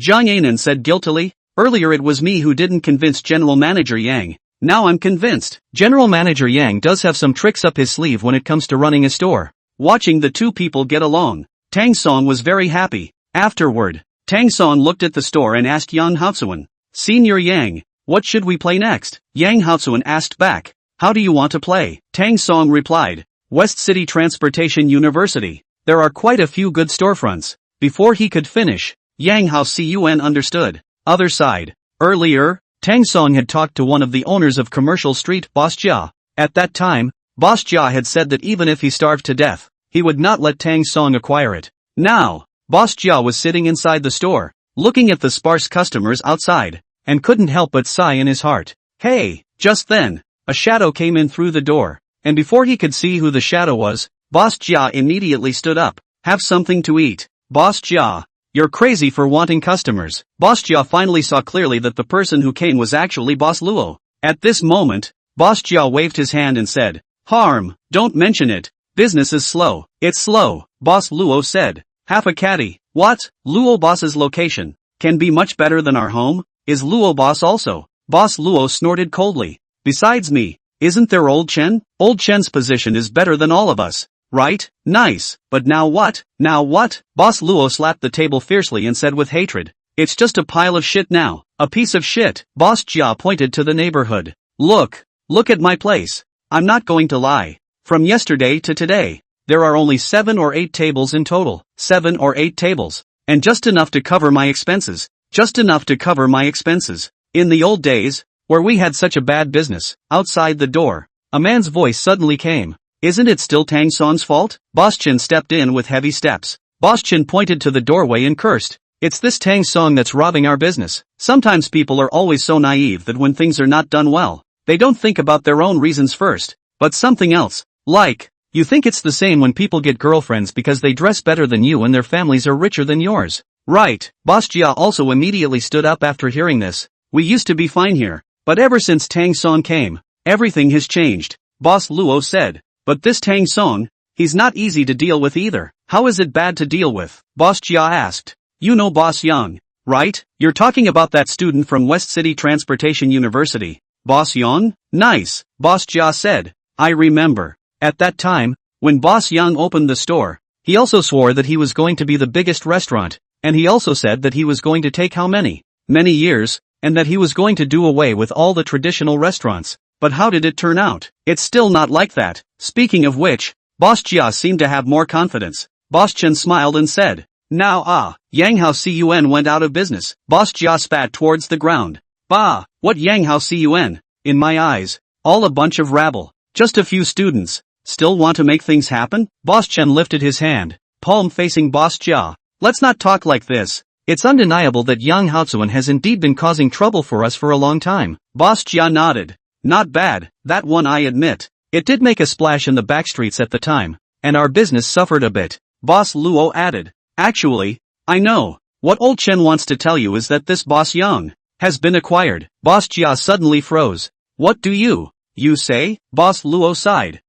Anan said guiltily, earlier it was me who didn't convince General Manager Yang. Now I'm convinced. General Manager Yang does have some tricks up his sleeve when it comes to running a store. Watching the two people get along, Tang Song was very happy. Afterward, Tang Song looked at the store and asked Yang Haozuan, Senior Yang, what should we play next? Yang Haozuan asked back, how do you want to play? Tang Song replied, West City Transportation University. There are quite a few good storefronts. Before he could finish, Yang Haozuan understood. Other side. Earlier, Tang Song had talked to one of the owners of Commercial Street, Boss Jia. At that time, Boss Jia had said that even if he starved to death, he would not let Tang Song acquire it. Now, Boss Jia was sitting inside the store, looking at the sparse customers outside, and couldn't help but sigh in his heart. Hey, just then, a shadow came in through the door, and before he could see who the shadow was, Boss Jia immediately stood up. Have something to eat. Boss Jia, you're crazy for wanting customers. Boss Jia finally saw clearly that the person who came was actually Boss Luo. At this moment, Boss Jia waved his hand and said, Harm, don't mention it. Business is slow. It's slow, Boss Luo said. Half a caddy. What? Luo Boss's location can be much better than our home? Is Luo Boss also? Boss Luo snorted coldly. Besides me, isn't there Old Chen? Old Chen's position is better than all of us. Right? Nice. But now what? Now what? Boss Luo slapped the table fiercely and said with hatred, it's just a pile of shit now. A piece of shit. Boss Jia pointed to the neighborhood. Look at my place. I'm not going to lie. From yesterday to today, there are only 7 or 8 tables in total. 7 or 8 tables. And just enough to cover my expenses. Just enough to cover my expenses. In the old days, where we had such a bad business, outside the door, a man's voice suddenly came. Isn't it still Tang Song's fault? Boss Chen stepped in with heavy steps. Boss Chen pointed to the doorway and cursed. It's this Tang Song that's robbing our business. Sometimes people are always so naive that when things are not done well, they don't think about their own reasons first, but something else. Like, you think it's the same when people get girlfriends because they dress better than you and their families are richer than yours. Right. Boss Jia also immediately stood up after hearing this. We used to be fine here, but ever since Tang Song came, everything has changed. Boss Luo said. But this Tang Song, he's not easy to deal with either. How is it bad to deal with? Boss Jia asked. You know Boss Yang, right? You're talking about that student from West City Transportation University. Boss Yang? Nice, Boss Jia said. I remember. At that time, when Boss Yang opened the store, he also swore that he was going to be the biggest restaurant, and he also said that he was going to take how many years, and that he was going to do away with all the traditional restaurants. But how did it turn out? It's still not like that. Speaking of which, Boss Jia seemed to have more confidence. Boss Chen smiled and said, Now Yang Hao Cun went out of business. Boss Jia spat towards the ground. Bah, what Yang Hao Cun? In my eyes, all a bunch of rabble. Just a few students. Still want to make things happen? Boss Chen lifted his hand, palm facing Boss Jia. Let's not talk like this. It's undeniable that Yang Haozuan has indeed been causing trouble for us for a long time. Boss Jia nodded. Not bad, that one I admit. It did make a splash in the backstreets at the time, and our business suffered a bit. Boss Luo added. Actually, I know. What old Chen wants to tell you is that this Boss Yang has been acquired. Boss Jia suddenly froze. What do you say? Boss Luo sighed.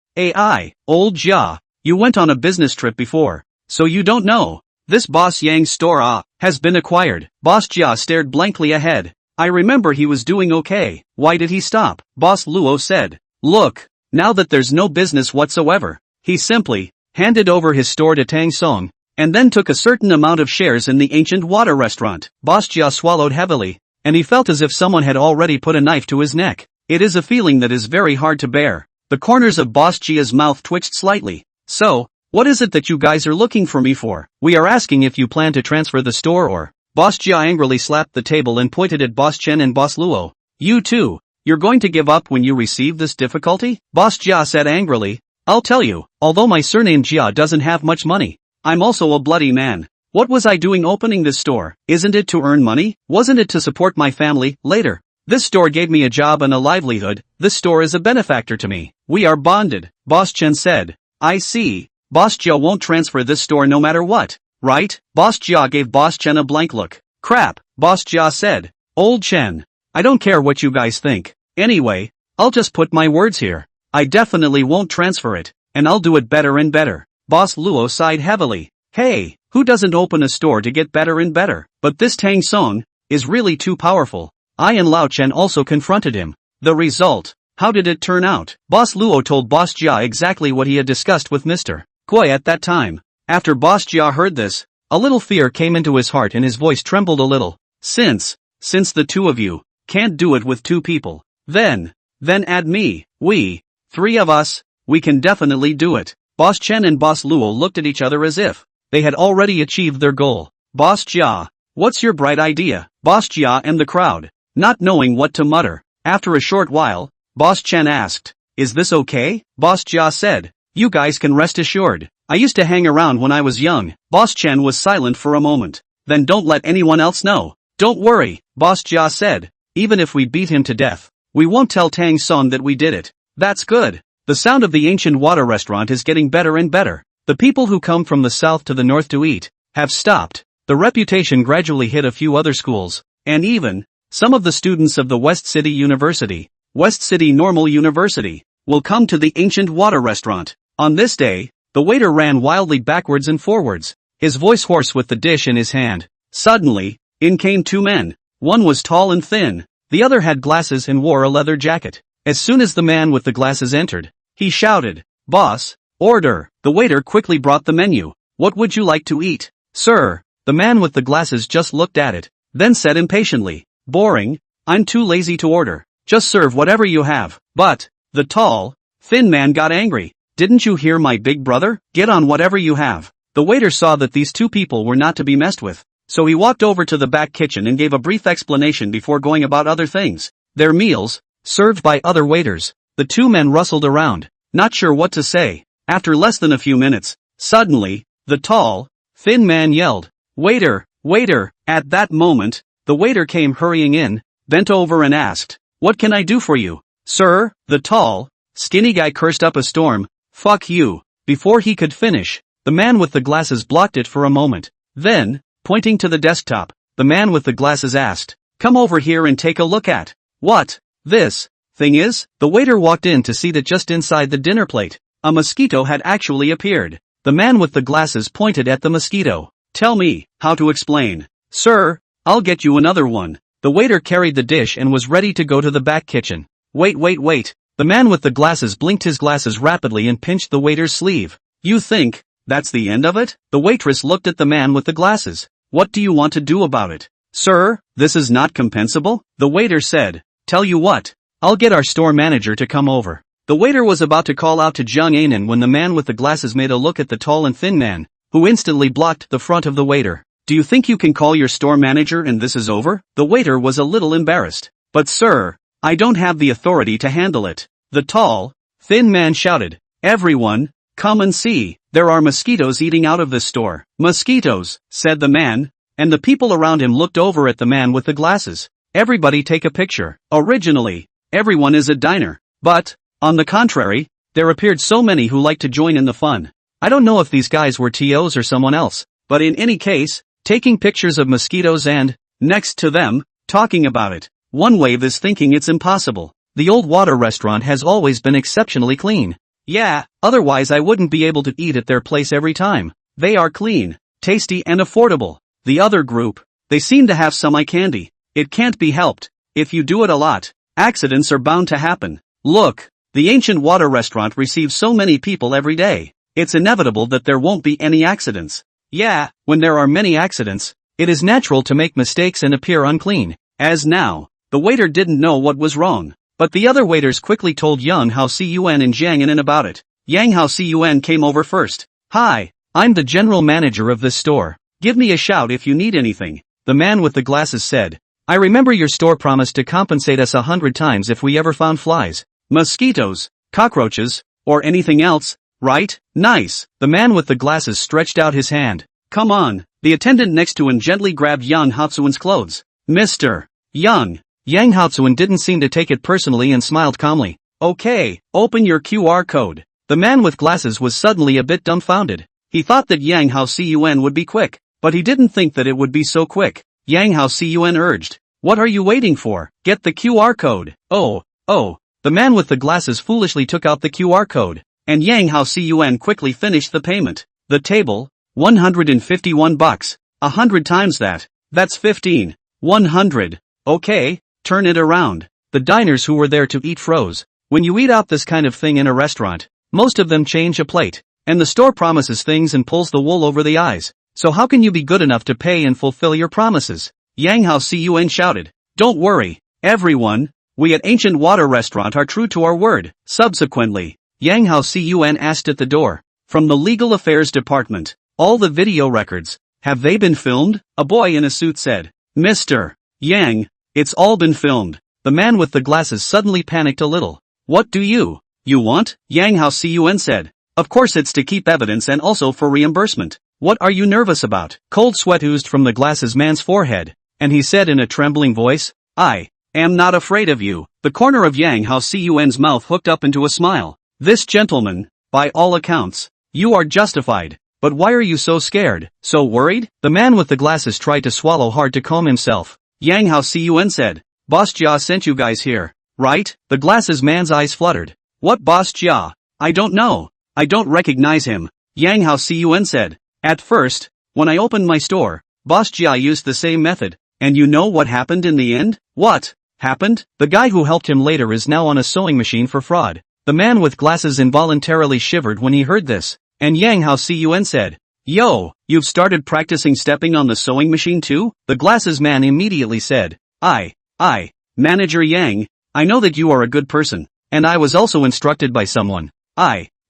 Old Jia, you went on a business trip before, so you don't know. This Boss Yang store has been acquired. Boss Jia stared blankly ahead. I remember he was doing okay. Why did he stop? Boss Luo said. Look, now that there's no business whatsoever, he simply handed over his store to Tang Song, and then took a certain amount of shares in the ancient water restaurant. Boss Jia swallowed heavily, and he felt as if someone had already put a knife to his neck. It is a feeling that is very hard to bear. The corners of Boss Jia's mouth twitched slightly. So, what is it that you guys are looking for me for? We are asking if you plan to transfer the store or... Boss Jia angrily slapped the table and pointed at Boss Chen and Boss Luo. You too, you're going to give up when you receive this difficulty? Boss Jia said angrily. I'll tell you, although my surname Jia doesn't have much money, I'm also a bloody man. What was I doing opening this store? Isn't it to earn money? Wasn't it to support my family, later? This store gave me a job and a livelihood. This store is a benefactor to me. We are bonded, Boss Chen said. I see. Boss Jia won't transfer this store no matter what, right? Boss Jia gave Boss Chen a blank look. Crap, Boss Jia said. Old Chen. I don't care what you guys think. Anyway, I'll just put my words here. I definitely won't transfer it, and I'll do it better and better. Boss Luo sighed heavily. Hey, who doesn't open a store to get better and better? But this Tang Song is really too powerful. I and Lao Chen also confronted him. The result, how did it turn out? Boss Luo told Boss Jia exactly what he had discussed with Mr. Gui at that time. After Boss Jia heard this, a little fear came into his heart and his voice trembled a little. Since the two of you can't do it with two people, then add me. We, three of us, we can definitely do it. Boss Chen and Boss Luo looked at each other as if they had already achieved their goal. Boss Jia, what's your bright idea? Boss Jia and the crowd, not knowing what to mutter. After a short while, Boss Chen asked, is this okay? Boss Jia said, you guys can rest assured. I used to hang around when I was young. Boss Chen was silent for a moment. Then don't let anyone else know. Don't worry, Boss Jia said. Even if we beat him to death, we won't tell Tang Song that we did it. That's good. The sound of the ancient water restaurant is getting better and better. The people who come from the south to the north to eat have stopped. The reputation gradually hit a few other schools, and even some of the students of the West City University, West City Normal University, will come to the ancient water restaurant. On this day, the waiter ran wildly backwards and forwards, his voice hoarse with the dish in his hand. Suddenly, in came two men. One was tall and thin, the other had glasses and wore a leather jacket. As soon as the man with the glasses entered, he shouted, Boss, order. The waiter quickly brought the menu. What would you like to eat? Sir, the man with the glasses just looked at it, then said impatiently, boring, I'm too lazy to order. Just serve whatever you have. But the tall, thin man got angry. Didn't you hear my big brother? Get on whatever you have. The waiter saw that these two people were not to be messed with, so he walked over to the back kitchen and gave a brief explanation before going about other things. Their meals, served by other waiters. The two men rustled around, not sure what to say. After less than a few minutes, suddenly, the tall, thin man yelled, Waiter, waiter! At that moment, the waiter came hurrying in, bent over and asked, What can I do for you? Sir, the tall, skinny guy cursed up a storm, Fuck you. Before he could finish, the man with the glasses blocked it for a moment. Then, pointing to the desktop, the man with the glasses asked, Come over here and take a look at what this thing is. The waiter walked in to see that just inside the dinner plate, a mosquito had actually appeared. The man with the glasses pointed at the mosquito. Tell me, how to explain. Sir, I'll get you another one. The waiter carried the dish and was ready to go to the back kitchen. Wait. The man with the glasses blinked his glasses rapidly and pinched the waiter's sleeve. You think that's the end of it? The waitress looked at the man with the glasses. What do you want to do about it? Sir, this is not compensable, the waiter said. Tell you what, I'll get our store manager to come over. The waiter was about to call out to Jung Anan when the man with the glasses made a look at the tall and thin man, who instantly blocked the front of the waiter. Do you think you can call your store manager and this is over? The waiter was a little embarrassed. But sir, I don't have the authority to handle it. The tall, thin man shouted. Everyone, come and see, there are mosquitoes eating out of this store. Mosquitoes, said the man, and the people around him looked over at the man with the glasses. Everybody take a picture. Originally, everyone is a diner, but, on the contrary, there appeared so many who liked to join in the fun. I don't know if these guys were TOs or someone else, but in any case, taking pictures of mosquitoes and, next to them, talking about it. One wave is thinking it's impossible. The old water restaurant has always been exceptionally clean. Yeah, otherwise I wouldn't be able to eat at their place every time. They are clean, tasty and affordable. The other group, they seem to have some eye candy. It can't be helped. If you do it a lot, accidents are bound to happen. Look, the ancient water restaurant receives so many people every day. It's inevitable that there won't be any accidents. Yeah, when there are many accidents, it is natural to make mistakes and appear unclean. As now, the waiter didn't know what was wrong. But the other waiters quickly told Yang Hao Cun and Jiang Anan about it. Yang Hao Cun came over first. Hi, I'm the general manager of this store. Give me a shout if you need anything. The man with the glasses said. I remember your store promised to compensate us 100 times if we ever found flies, mosquitoes, cockroaches, or anything else, right? Nice. The man with the glasses stretched out his hand. Come on. The attendant next to him gently grabbed Yang Hao Cun's clothes. Mr. Yang. Yang Hao Cun didn't seem to take it personally and smiled calmly. Okay, open your QR code. The man with glasses was suddenly a bit dumbfounded. He thought that Yang Hao Cun would be quick, but he didn't think that it would be so quick. Yang Hao Cun urged. What are you waiting for? Get the QR code. Oh. The man with the glasses foolishly took out the QR code, and Yang Hao Cun quickly finished the payment. The table, $151. 100 times that. That's 15. 100. Okay. Turn it around. The diners who were there to eat froze. When you eat out this kind of thing in a restaurant, most of them change a plate, and the store promises things and pulls the wool over the eyes. So how can you be good enough to pay and fulfill your promises? Yang Hao Cun shouted. Don't worry, everyone, we at Ancient Water Restaurant are true to our word. Subsequently, Yang Hao Cun asked at the door. From the Legal Affairs Department, all the video records, have they been filmed? A boy in a suit said. Mr. Yang, it's all been filmed. The man with the glasses suddenly panicked a little. What do you want? Yang Hao Cun said. Of course it's to keep evidence and also for reimbursement. What are you nervous about? Cold sweat oozed from the glasses man's forehead, and he said in a trembling voice, I am not afraid of you. The corner of Yang Hao Cun's mouth hooked up into a smile. This gentleman, by all accounts, you are justified. But why are you so scared, so worried? The man with the glasses tried to swallow hard to calm himself. Yang Hao Cun said, Boss Jia sent you guys here, right? The glasses man's eyes fluttered. What Boss Jia? I don't know. I don't recognize him. Yang Hao Cun said. At first, when I opened my store, Boss Jia used the same method, and you know what happened in the end? What happened? The guy who helped him later is now on a sewing machine for fraud. The man with glasses involuntarily shivered when he heard this, and Yang Hao Cun said, Yo, you've started practicing stepping on the sewing machine too? The glasses man immediately said, I, Manager Yang, I know that you are a good person, and I was also instructed by someone.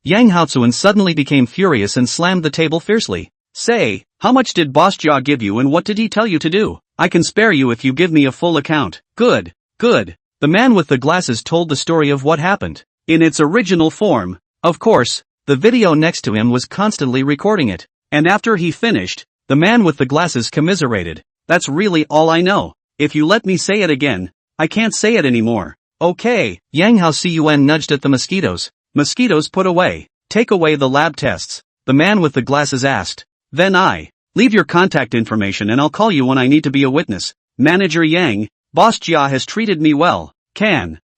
Yang Hao Cun suddenly became furious and slammed the table fiercely. Say, how much did Boss Jia give you and what did he tell you to do? I can spare you if you give me a full account. Good. The man with the glasses told the story of what happened. In its original form, of course, the video next to him was constantly recording it. And after he finished, the man with the glasses commiserated. That's really all I know. If you let me say it again, I can't say it anymore. Okay. Yang Hao Cun nudged at the mosquitoes. Mosquitoes put away. Take away the lab tests. The man with the glasses asked. Then leave your contact information and I'll call you when I need to be a witness. Manager Yang, Boss Jia has treated me well.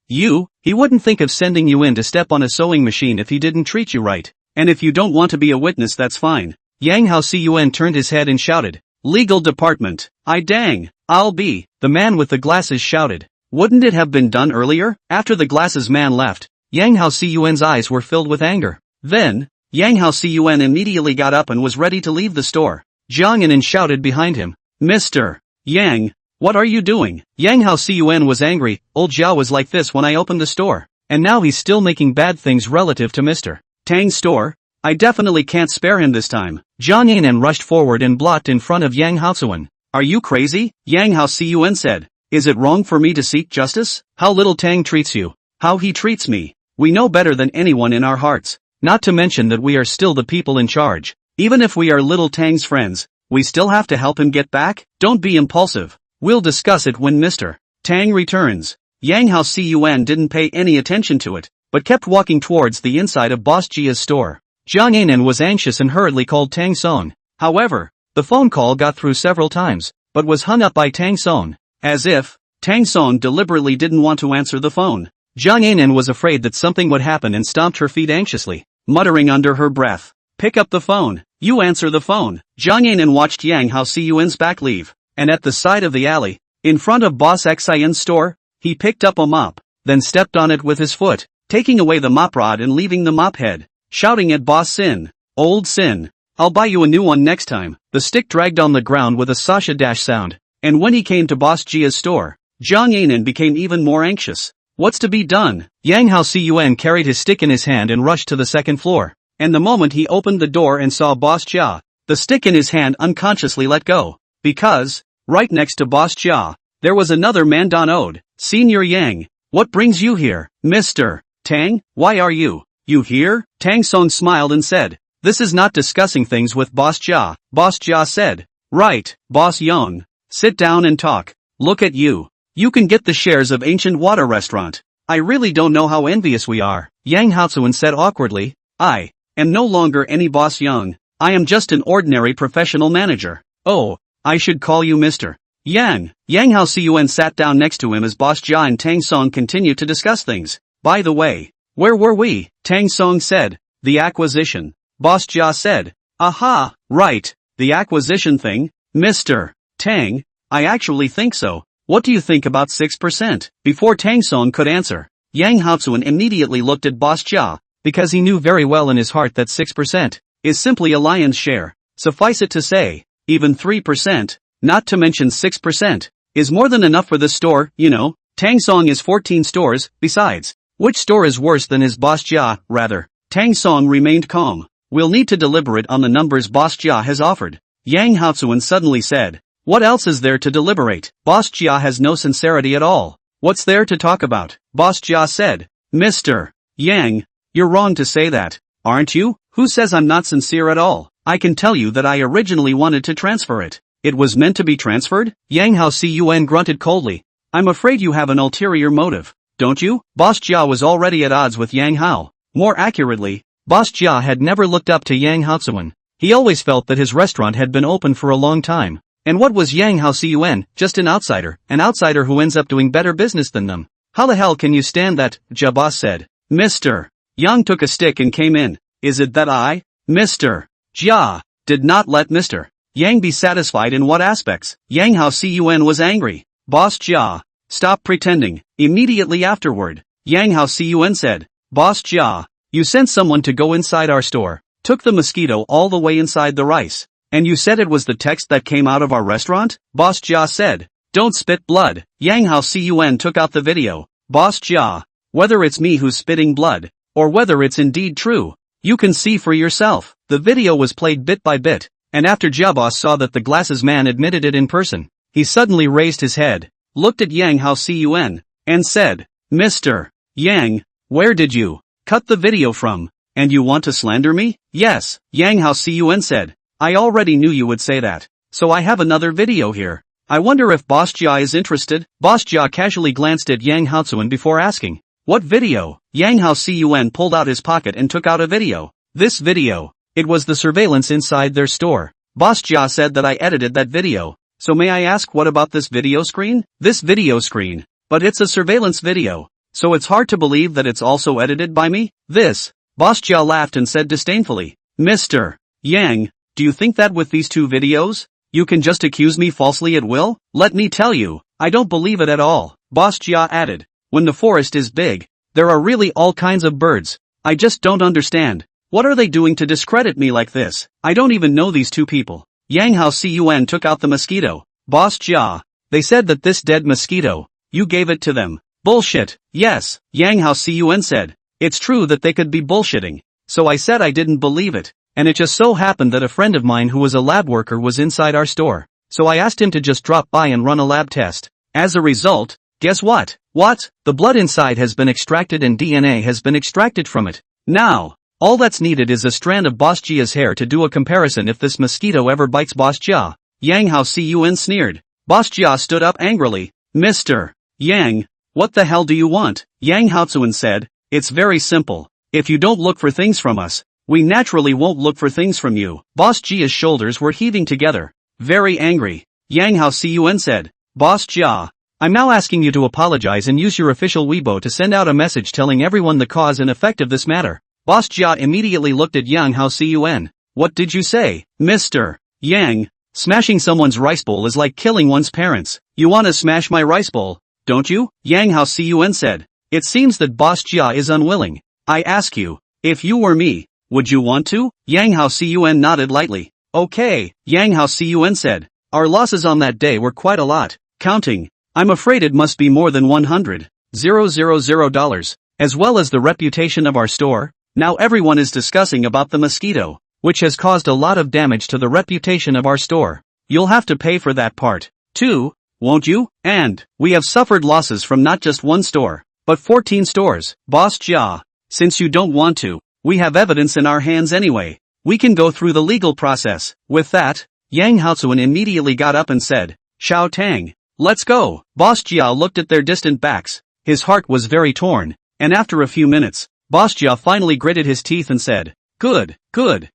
He wouldn't think of sending you in to step on a sewing machine if he didn't treat you right. And if you don't want to be a witness, that's fine. Yang Hao Cun turned his head and shouted, "Legal department. I dang, I'll be." The man with the glasses shouted, "Wouldn't it have been done earlier?" After the glasses man left, Yang Hao Cun's eyes were filled with anger. Then, Yang Hao Cun immediately got up and was ready to leave the store. Jiang Yinan shouted behind him, "Mr. Yang, what are you doing?" Yang Hao Cun was angry. "Old Jia was like this when I opened the store, and now he's still making bad things relative to Mr. Tang's store. I definitely can't spare him this time." Jiang Yinan rushed forward and blocked in front of Yang Hao Cun. "Are you crazy?" Yang Hao Cun said. "Is it wrong for me to seek justice? How little Tang treats you, how he treats me, we know better than anyone in our hearts. Not to mention that we are still the people in charge. Even if we are little Tang's friends, we still have to help him get back. Don't be impulsive. We'll discuss it when Mr. Tang returns." Yang Hao Cun didn't pay any attention to it, but kept walking towards the inside of Boss Jia's store. Jiang Yinan was anxious and hurriedly called Tang Song. However, the phone call got through several times, but was hung up by Tang Song. As if Tang Song deliberately didn't want to answer the phone. Jiang Yinan was afraid that something would happen and stomped her feet anxiously, muttering under her breath, "Pick up the phone. You answer the phone." Jiang Yinan watched Yang Hao Cun's back leave, and at the side of the alley, in front of Boss Xian's store, he picked up a mop, then stepped on it with his foot, taking away the mop rod and leaving the mop head, shouting at Boss Sin, "Old Sin, I'll buy you a new one next time." The stick dragged on the ground with a Sasha dash sound, and when he came to Boss Jia's store, Jiang Yinan became even more anxious. What's to be done? Yang Hao Cun carried his stick in his hand and rushed to the second floor, and the moment he opened the door and saw Boss Jia, the stick in his hand unconsciously let go, because, right next to Boss Jia, there was another man Don Ode. "Senior Yang, what brings you here?" "Mr. Tang, why are you here?" Tang Song smiled and said, "This is not discussing things with Boss Jia." Boss Jia said, "Right, Boss Yang, sit down and talk. Look at you. You can get the shares of Ancient Water Restaurant. I really don't know how envious we are." Yang Hao Cun said awkwardly, "I am no longer any Boss Yang. I am just an ordinary professional manager." "Oh, I should call you Mr. Yang." Yang Hao Cun sat down next to him as Boss Jia and Tang Song continued to discuss things. "By the way, where were we?" Tang Song said, "The acquisition." Boss Jia said, "Aha, right, the acquisition thing, Mr. Tang, I actually think so. What do you think about 6%? Before Tang Song could answer, Yang Hao Cun immediately looked at Boss Jia, because he knew very well in his heart that 6% is simply a lion's share. Suffice it to say, even 3%, not to mention 6%, is more than enough for this store, you know. Tang Song is 14 stores, besides. Which store is worse than his Boss Jia, rather? Tang Song remained calm. "We'll need to deliberate on the numbers Boss Jia has offered." Yang Hao Cun suddenly said, "What else is there to deliberate? Boss Jia has no sincerity at all. What's there to talk about?" Boss Jia said, "Mr. Yang, you're wrong to say that, aren't you?" "Who says I'm not sincere at all? I can tell you that I originally wanted to transfer it. It was meant to be transferred?" Yang Hao Cun grunted coldly. "I'm afraid you have an ulterior motive, don't you?" Boss Jia was already at odds with Yang Hao. More accurately, Boss Jia had never looked up to Yang Hao Cun. He always felt that his restaurant had been open for a long time. And what was Yang Hao Cun? Just an outsider who ends up doing better business than them. "How the hell can you stand that?" Jia Boss said. Mr. Yang took a stick and came in. "Is it that I, Mr. Jia, did not let Mr. Yang be satisfied in what aspects?" Yang Hao Cun was angry. "Boss Jia, stop pretending." Immediately afterward, Yang Hao Cun said, "Boss Jia, you sent someone to go inside our store, took the mosquito all the way inside the rice, and you said it was the text that came out of our restaurant?" Boss Jia said, "Don't spit blood." Yang Hao Cun took out the video. "Boss Jia, whether it's me who's spitting blood, or whether it's indeed true, you can see for yourself." The video was played bit by bit, and after Jia Boss saw that the glasses man admitted it in person, he suddenly raised his head, looked at Yang Hao Cun, and said, "Mr. Yang, where did you cut the video from? And you want to slander me?" "Yes," Yang Hao Cun said. "I already knew you would say that, so I have another video here. I wonder if Boss Jia is interested." Boss Jia casually glanced at Yang Hao Cun before asking, "What video?" Yang Hao Cun pulled out his pocket and took out a video. "This video, it was the surveillance inside their store. Boss Jia said that I edited that video, so may I ask what about this video screen?" "This video screen, but it's a surveillance video, so it's hard to believe that it's also edited by me." This Boss Jia laughed and said disdainfully, Mr. Yang, do you think that with these 2 videos, you can just accuse me falsely at will? Let me tell you, I don't believe it at all. Boss Jia added, when the forest is big, there are really all kinds of birds. I just don't understand. What are they doing to discredit me like this? I don't even know these 2 people. Yang Hao Cun took out the mosquito. Boss Jia, they said that this dead mosquito, you gave it to them. Bullshit. Yes, Yang Hao Cun said. It's true that they could be bullshitting. So I said I didn't believe it. And it just so happened that a friend of mine who was a lab worker was inside our store. So I asked him to just drop by and run a lab test. As a result, guess what? What? The blood inside has been extracted and DNA has been extracted from it. Now, all that's needed is a strand of Boss Jia's hair to do a comparison if this mosquito ever bites Boss Jia. Yang Hao Cun sneered. Boss Jia stood up angrily. Mr. Yang, what the hell do you want? Yang Haozuan said, it's very simple. If you don't look for things from us, we naturally won't look for things from you. Boss Jia's shoulders were heaving together. Very angry. Yang Hao Cun said, Boss Jia, I'm now asking you to apologize and use your official Weibo to send out a message telling everyone the cause and effect of this matter. Boss Jia immediately looked at Yang Hao Cun. What did you say, Mr. Yang? Smashing someone's rice bowl is like killing one's parents. You wanna smash my rice bowl, don't you? Yang Hao Cun said. It seems that Boss Jia is unwilling. I ask you, if you were me, would you want to? Yang Hao Cun nodded lightly. Okay, Yang Hao Cun said. Our losses on that day were quite a lot. Counting, I'm afraid it must be more than $100,000, as well as the reputation of our store. Now everyone is discussing about the mosquito, which has caused a lot of damage to the reputation of our store. You'll have to pay for that part, too, won't you? And, we have suffered losses from not just one store, but 14 stores. Boss Jia, since you don't want to, we have evidence in our hands anyway. We can go through the legal process. With that, Yang Haozuan immediately got up and said, Xiao Tang, let's go. Boss Jia looked at their distant backs. His heart was very torn, and after a few minutes, Boss Jia finally gritted his teeth and said, Good,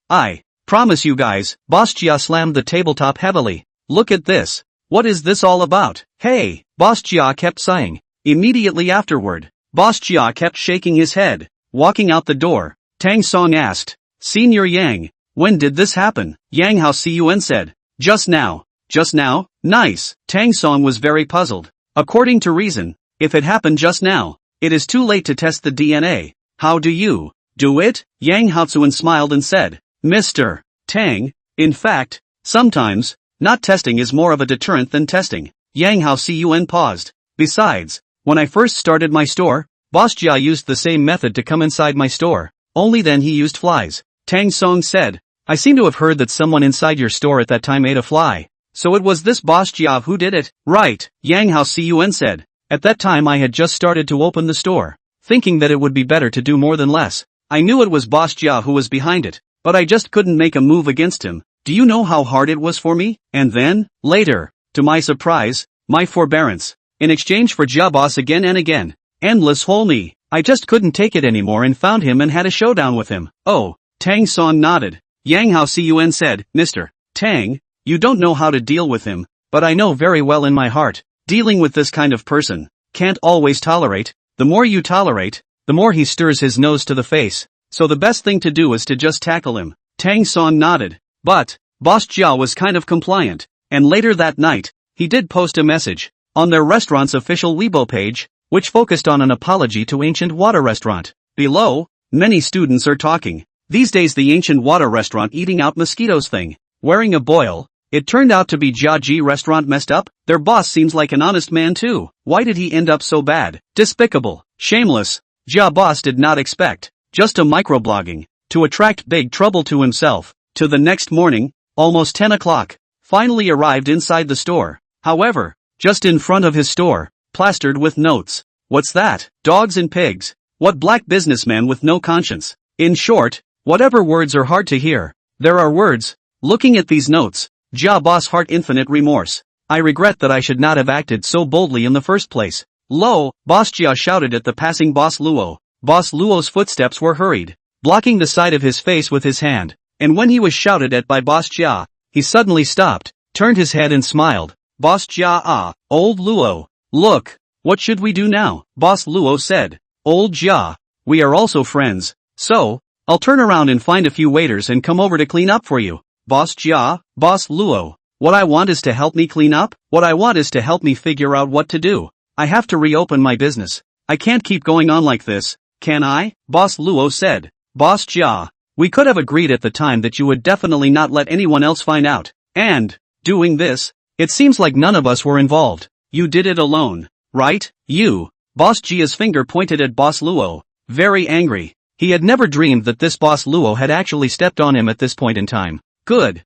I promise you guys. Boss Jia slammed the tabletop heavily. Look at this. What is this all about? Hey, Boss Jia kept sighing. Immediately afterward, Boss Jia kept shaking his head. Walking out the door, Tang Song asked, Senior Yang, when did this happen? Yang Hao Cun said, Just now. Just now? Nice. Tang Song was very puzzled. According to reason, if it happened just now, it is too late to test the DNA. How do you do it? Yang Haozuan smiled and said, Mr. Tang, in fact, sometimes, not testing is more of a deterrent than testing. Yang Hao Cun paused. Besides, when I first started my store, Boss Jia used the same method to come inside my store, only then he used flies. Tang Song said, I seem to have heard that someone inside your store at that time ate a fly. So it was this Boss Jia who did it? Right, Yang Hao Cun said. At that time I had just started to open the store, thinking that it would be better to do more than less. I knew it was Boss Jia who was behind it, but I just couldn't make a move against him. Do you know how hard it was for me? And then, later, to my surprise, my forbearance, in exchange for Jia Boss again and again, endless whole me, I just couldn't take it anymore and found him and had a showdown with him. Oh, Tang Song nodded. Yang Hao Cun said, Mr. Tang, you don't know how to deal with him, but I know very well in my heart, dealing with this kind of person, can't always tolerate. The more you tolerate, the more he stirs his nose to the face, so the best thing to do is to just tackle him. Tang Song nodded. But, Boss Jia was kind of compliant, and later that night, he did post a message, on their restaurant's official Weibo page, which focused on an apology to Ancient Water Restaurant. Below, many students are talking. These days the Ancient Water Restaurant eating out mosquitoes thing, wearing a boil, it turned out to be Jia Ji Restaurant messed up. Their boss seems like an honest man too. Why did he end up so bad? Despicable. Shameless. Jia Boss did not expect, just a microblogging, to attract big trouble to himself. To the next morning, almost 10 o'clock, finally arrived inside the store. However, just in front of his store, plastered with notes. What's that? Dogs and pigs. What black businessman with no conscience? In short, whatever words are hard to hear, there are words. Looking at these notes, Jia Boss heart infinite remorse. I regret that I should not have acted so boldly in the first place. Lo, Boss Jia shouted at the passing Boss Luo. Boss Luo's footsteps were hurried, blocking the side of his face with his hand. And when he was shouted at by Boss Jia, he suddenly stopped, turned his head and smiled. Boss Jia, old Luo, look, what should we do now? Boss Luo said. Old Jia, we are also friends, so, I'll turn around and find a few waiters and come over to clean up for you. Boss Jia, Boss Luo. What I want is to help me clean up? What I want is to help me figure out what to do. I have to reopen my business. I can't keep going on like this, can I? Boss Luo said. Boss Jia, we could have agreed at the time that you would definitely not let anyone else find out. And, doing this, it seems like none of us were involved. You did it alone, right? You. Boss Jia's finger pointed at Boss Luo, very angry. He had never dreamed that this Boss Luo had actually stepped on him at this point in time. Good,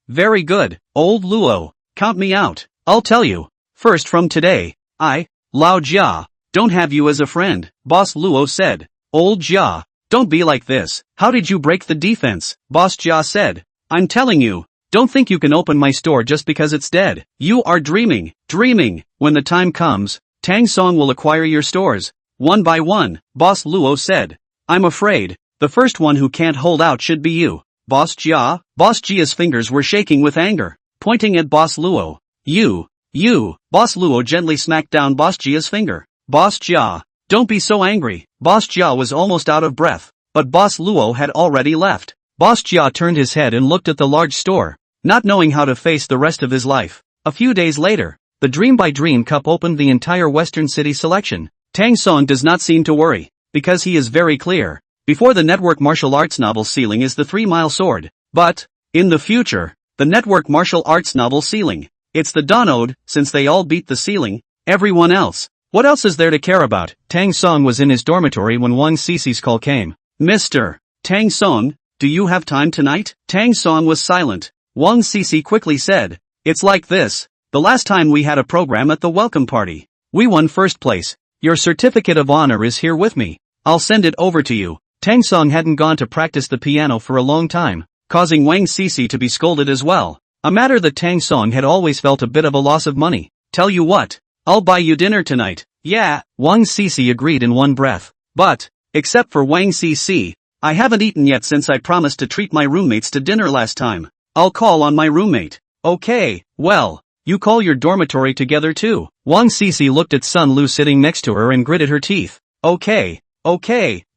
very good, old Luo, count me out. I'll tell you. First from today, I, Lao Jia, don't have you as a friend, Boss Luo said. Old Jia, don't be like this. How did you break the defense? Boss Jia said. I'm telling you, don't think you can open my store just because it's dead. You are dreaming. When the time comes, Tang Song will acquire your stores, one by one, Boss Luo said. I'm afraid, the first one who can't hold out should be you. Boss Jia? Boss Jia's fingers were shaking with anger, pointing at Boss Luo. You. Boss Luo gently smacked down Boss Jia's finger. Boss Jia, don't be so angry. Boss Jia was almost out of breath, but Boss Luo had already left. Boss Jia turned his head and looked at the large store, not knowing how to face the rest of his life. A few days later, the Dream by Dream Cup opened the entire Western City selection. Tang Song does not seem to worry, because he is very clear. Before the network martial arts novel ceiling is the 3-mile sword. But, in the future, the network martial arts novel ceiling, it's the Dawnode, since they all beat the ceiling, everyone else. What else is there to care about? Tang Song was in his dormitory when Wang Cece's call came. Mr. Tang Song, do you have time tonight? Tang Song was silent. Wang Cece quickly said, it's like this. The last time we had a program at the welcome party, we won first place. Your certificate of honor is here with me. I'll send it over to you. Tang Song hadn't gone to practice the piano for a long time, causing Wang Cece to be scolded as well. A matter that Tang Song had always felt a bit of a loss of money. Tell you what, I'll buy you dinner tonight. Yeah, Wang Cece agreed in one breath. But, except for Wang Cece, I haven't eaten yet since I promised to treat my roommates to dinner last time. I'll call on my roommate. Okay, well, you call your dormitory together too. Wang Cece looked at Sun Lu sitting next to her and gritted her teeth. Okay,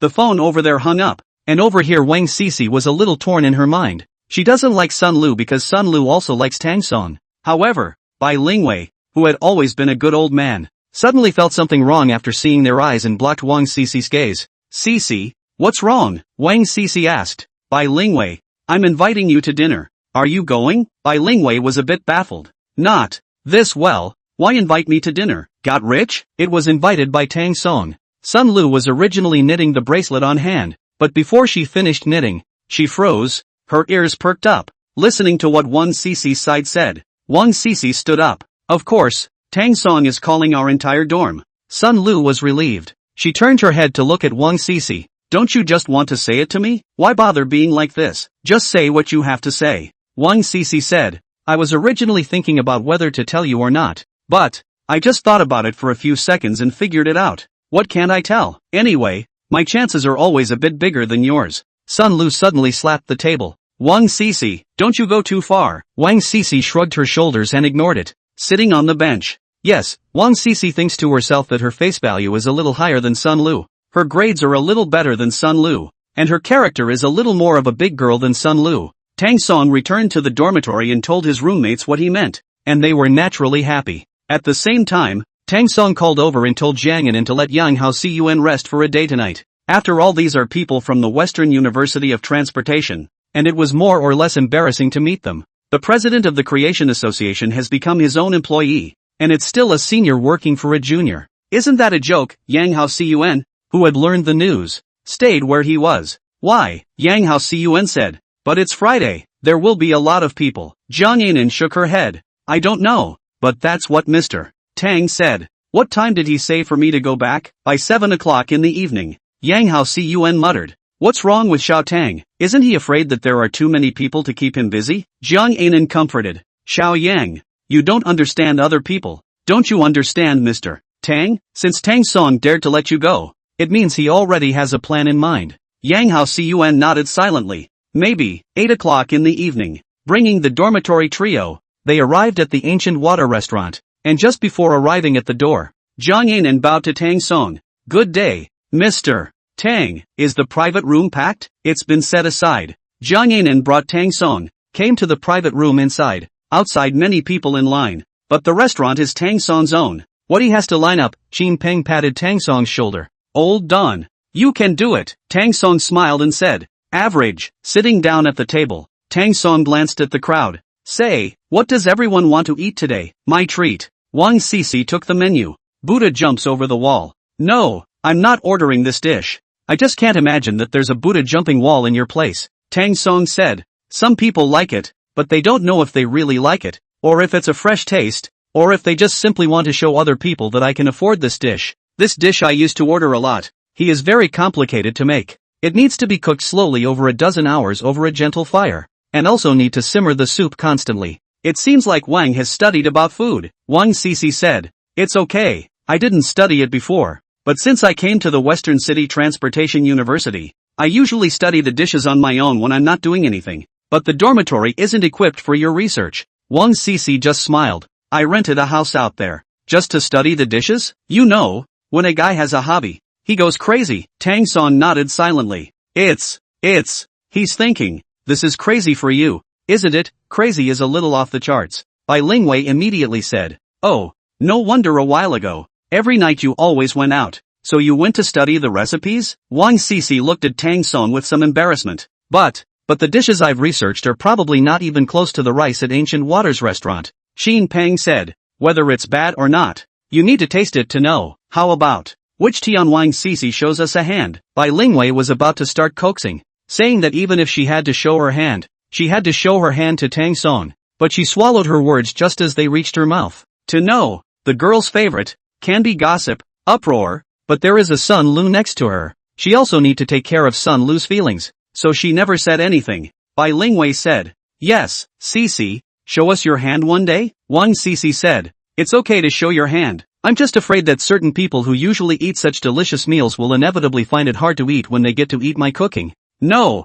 the phone over there hung up, and over here Wang Cece was a little torn in her mind. She doesn't like Sun Lu because Sun Lu also likes Tang Song. However, Bai Lingwei, who had always been a good old man, suddenly felt something wrong after seeing their eyes and blocked Wang Cece's gaze. Cece, what's wrong? Wang Cece asked. Bai Lingwei, I'm inviting you to dinner. Are you going? Bai Lingwei was a bit baffled. Not this well, why invite me to dinner? Got rich? It was invited by Tang Song. Sun Lu was originally knitting the bracelet on hand, but before she finished knitting, she froze, her ears perked up, listening to what Wang Cece's side said. Wang Cece stood up. Of course, Tang Song is calling our entire dorm. Sun Lu was relieved. She turned her head to look at Wang Cece. Don't you just want to say it to me? Why bother being like this? Just say what you have to say. Wang Cece said, I was originally thinking about whether to tell you or not, but I just thought about it for a few seconds and figured it out. What can't I tell? Anyway, my chances are always a bit bigger than yours. Sun Lu suddenly slapped the table. Wang Cece, don't you go too far. Wang Cece shrugged her shoulders and ignored it. Sitting on the bench. Yes, Wang Cece thinks to herself that her face value is a little higher than Sun Lu. Her grades are a little better than Sun Lu, and her character is a little more of a big girl than Sun Lu. Tang Song returned to the dormitory and told his roommates what he meant, and they were naturally happy. At the same time, Tang Song called over and told Jiang An to let Yang Hao Cun rest for a day tonight. After all, these are people from the Western University of Transportation, and it was more or less embarrassing to meet them. The president of the Creation Association has become his own employee, and it's still a senior working for a junior. Isn't that a joke? Yang Hao Cun, who had learned the news, stayed where he was. Why? Yang Hao Cun said. But it's Friday, there will be a lot of people. Jiang An shook her head. I don't know, but that's what Mr. Tang said. What time did he say for me to go back? By 7 o'clock in the evening. Yang Hao Cun muttered. What's wrong with Xiao Tang? Isn't he afraid that there are too many people to keep him busy? Jiang An comforted. Xiao Yang, you don't understand other people. Don't you understand, Mr. Tang? Since Tang Song dared to let you go, it means he already has a plan in mind. Yang Hao Cun nodded silently. Maybe, 8 o'clock in the evening. Bringing the dormitory trio, they arrived at the Ancient Water Restaurant, and just before arriving at the door, Jiang An bowed to Tang Song. Good day, Mr. Tang, is the private room packed? It's been set aside. Jiang Yanan brought Tang Song, came to the private room inside. Outside many people in line. But the restaurant is Tang Song's own. What he has to line up? Qin Peng patted Tang Song's shoulder. Old Don. You can do it. Tang Song smiled and said. Average. Sitting down at the table, Tang Song glanced at the crowd. Say, what does everyone want to eat today? My treat. Wang Sisi took the menu. Buddha jumps over the wall. No, I'm not ordering this dish. I just can't imagine that there's a Buddha jumping wall in your place. Tang Song said. Some people like it, but they don't know if they really like it, or if it's a fresh taste, or if they just simply want to show other people that I can afford this dish. This dish I used to order a lot. He is very complicated to make. It needs to be cooked slowly over a dozen hours over a gentle fire, and also need to simmer the soup constantly. It seems like Wang has studied about food. Wang Sisi said. It's okay, I didn't study it before, but since I came to the Western City Transportation University, I usually study the dishes on my own when I'm not doing anything. But the dormitory isn't equipped for your research. Wang Sisi just smiled. I rented a house out there. Just to study the dishes? You know, when a guy has a hobby, he goes crazy. Tang Song nodded silently. He's thinking, this is crazy for you, isn't it? Crazy is a little off the charts. Bai Lingwei immediately said. Oh, no wonder a while ago. Every night you always went out. So you went to study the recipes? Wang Sisi looked at Tang Song with some embarrassment. But the dishes I've researched are probably not even close to the rice at Ancient Waters restaurant. Xin Peng said. Whether it's bad or not, you need to taste it to know. How about? Which Tian Wang Sisi shows us a hand. Bai Lingwei was about to start coaxing, saying that even if she had to show her hand, she had to show her hand to Tang Song, but she swallowed her words just as they reached her mouth. To know, the girl's favorite, can be gossip, uproar, but there is a Sun Lu next to her. She also need to take care of Sun Lu's feelings, so she never said anything. Bai Lingwei said. Yes, Sisi, show us your hand one day? Wang Sisi said. It's okay to show your hand. I'm just afraid that certain people who usually eat such delicious meals will inevitably find it hard to eat when they get to eat my cooking. No,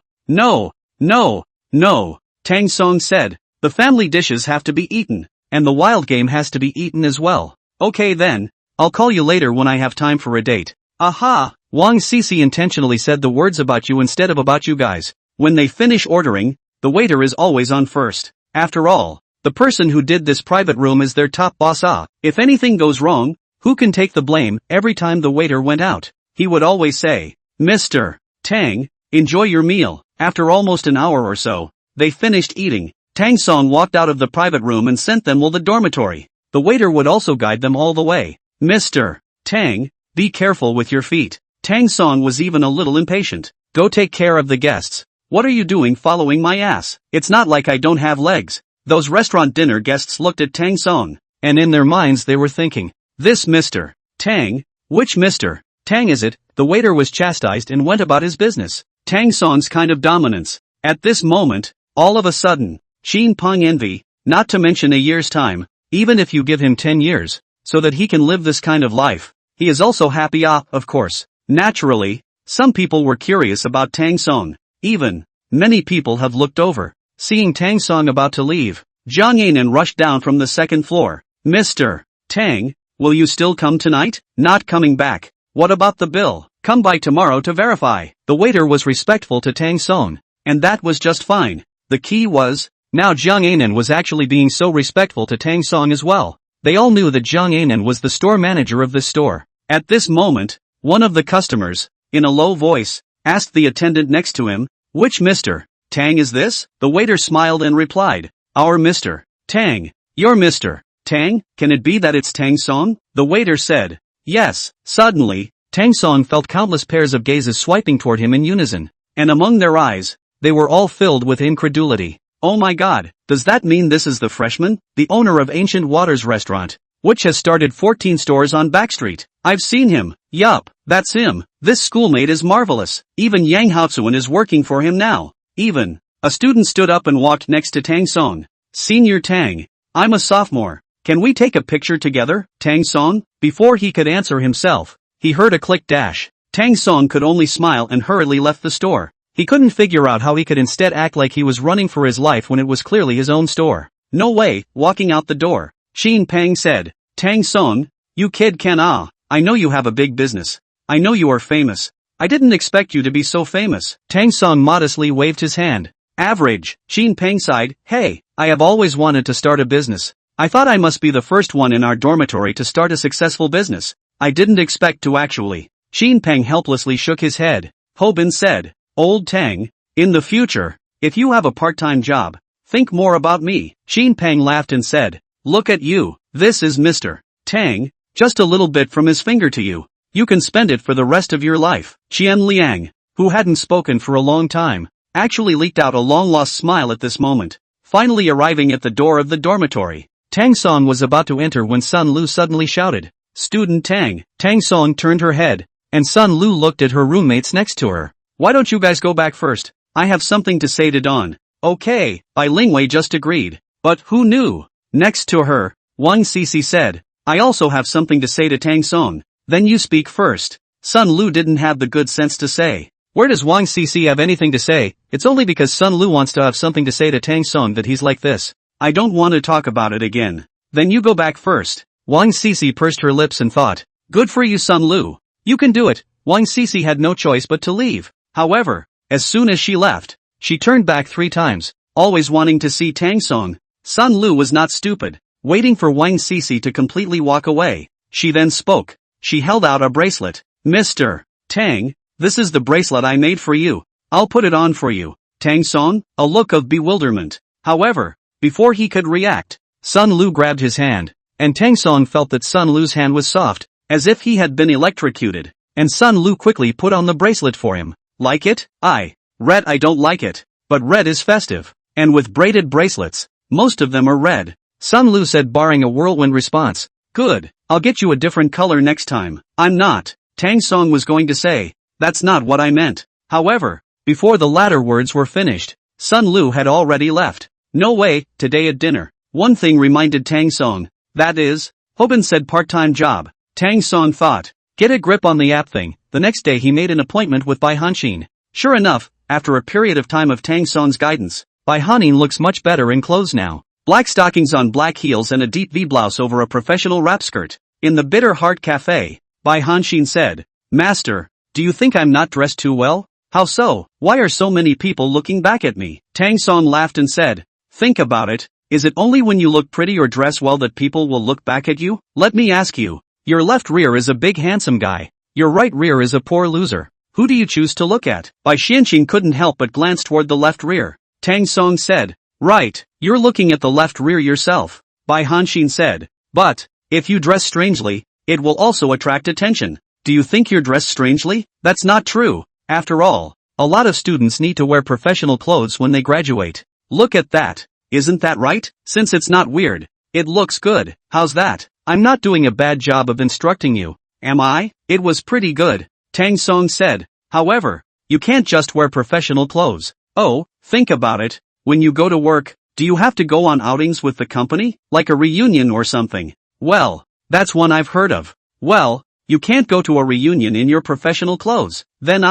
Tang Song said. The family dishes have to be eaten, and the wild game has to be eaten as well. Okay then, I'll call you later when I have time for a date. Aha! Wang Sisi intentionally said the words about you instead of about you guys. When they finish ordering, the waiter is always on first. After all, the person who did this private room is their top boss. If anything goes wrong, who can take the blame? Every time the waiter went out, he would always say, Mr. Tang, enjoy your meal. After almost an hour or so, they finished eating. Tang Song walked out of the private room and sent them to the dormitory. The waiter would also guide them all the way. Mr. Tang, be careful with your feet. Tang Song was even a little impatient. Go take care of the guests. What are you doing following my ass? It's not like I don't have legs. Those restaurant dinner guests looked at Tang Song, and in their minds they were thinking, this Mr. Tang, which Mr. Tang is it? The waiter was chastised and went about his business. Tang Song's kind of dominance. At this moment, all of a sudden, Xin Peng envy, not to mention a year's time, even if you give him 10 years, so that he can live this kind of life, he is also happy. Of course. Naturally, some people were curious about Tang Song. Even, many people have looked over. Seeing Tang Song about to leave, Jiang Yanan rushed down from the second floor. Mr. Tang, will you still come tonight? Not coming back. What about the bill? Come by tomorrow to verify. The waiter was respectful to Tang Song, and that was just fine. The key was, now Jiang Yanan was actually being so respectful to Tang Song as well. They all knew that Jiang Yanan was the store manager of this store. At this moment, one of the customers, in a low voice, asked the attendant next to him, which Mr. Tang is this? The waiter smiled and replied, our Mr. Tang. Your Mr. Tang? Can it be that it's Tang Song? The waiter said. Yes. Suddenly, Tang Song felt countless pairs of gazes swiping toward him in unison, and among their eyes, they were all filled with incredulity. Oh my god, does that mean this is the freshman, the owner of Ancient Waters restaurant, which has started 14 stores on Backstreet? I've seen him. Yup, that's him. This schoolmate is marvelous. Even Yang Haozuan is working for him now. Even, a student stood up and walked next to Tang Song. Senior Tang, I'm a sophomore. Can we take a picture together? Tang Song? Before he could answer himself, he heard a click dash. Tang Song could only smile and hurriedly left the store. He couldn't figure out how he could instead act like he was running for his life when it was clearly his own store. No way. Walking out the door, Xin Peng said, Tang Song, you kid can I know you have a big business. I know you are famous. I didn't expect you to be so famous. Tang Song modestly waved his hand. Average. Xin Peng sighed. Hey, I have always wanted to start a business. I thought I must be the first one in our dormitory to start a successful business. I didn't expect to actually. Xin Peng helplessly shook his head. Hobin said, Old Tang, in the future, if you have a part-time job, think more about me. Xin Peng laughed and said, Look at you, this is Mr. Tang, just a little bit from his finger to you. You can spend it for the rest of your life. Qian Liang, who hadn't spoken for a long time, actually leaked out a long-lost smile at this moment, finally arriving at the door of the dormitory. Tang Song was about to enter when Sun Lu suddenly shouted, Student Tang. Tang Song turned her head, and Sun Lu looked at her roommates next to her. Why don't you guys go back first? I have something to say to Dawn. Okay, Bai Lingwei just agreed. But who knew? Next to her, Wang Cici said, I also have something to say to Tang Song. Then you speak first. Sun Lu didn't have the good sense to say. Where does Wang Cici have anything to say? It's only because Sun Lu wants to have something to say to Tang Song that he's like this. I don't want to talk about it again. Then you go back first. Wang Cici pursed her lips and thought, Good for you, Sun Lu. You can do it. Wang Cici had no choice but to leave. However, as soon as she left, she turned back 3 times, always wanting to see Tang Song. Sun Lu was not stupid, waiting for Wang Cici to completely walk away. She then spoke. She held out a bracelet. Mr. Tang, this is the bracelet I made for you. I'll put it on for you. Tang Song, a look of bewilderment. However, before he could react, Sun Lu grabbed his hand, and Tang Song felt that Sun Lu's hand was soft, as if he had been electrocuted, and Sun Lu quickly put on the bracelet for him. Like it? Red, I don't like it. But red is festive. And with braided bracelets, most of them are red. Sun Lu said, barring a whirlwind response. Good, I'll get you a different color next time. I'm not. Tang Song was going to say, that's not what I meant. However, before the latter words were finished, Sun Lu had already left. No way, today at dinner. One thing reminded Tang Song. That is, Hobin said part-time job. Tang Song thought, get a grip on the app thing. The next day he made an appointment with Bai Hanxin. Sure enough, after a period of time of Tang Song's guidance, Bai Hanxin looks much better in clothes now. Black stockings on black heels and a deep V-blouse over a professional wrap skirt. In the Bitter Heart Cafe, Bai Hanxin said, Master, do you think I'm not dressed too well? How so? Why are so many people looking back at me? Tang Song laughed and said, Think about it. Is it only when you look pretty or dress well that people will look back at you? Let me ask you. Your left rear is a big handsome guy. Your right rear is a poor loser. Who do you choose to look at? Bai Xianqing couldn't help but glance toward the left rear. Tang Song said, Right, you're looking at the left rear yourself. Bai Hanxin said, But, if you dress strangely, it will also attract attention. Do you think you're dressed strangely? That's not true. After all, a lot of students need to wear professional clothes when they graduate. Look at that. Isn't that right? Since it's not weird, it looks good. How's that? I'm not doing a bad job of instructing you, am I? It was pretty good, Tang Song said. However, you can't just wear professional clothes. Oh, think about it. When you go to work, do you have to go on outings with the company? Like a reunion or something? Well, that's one I've heard of. Well, you can't go to a reunion in your professional clothes. Then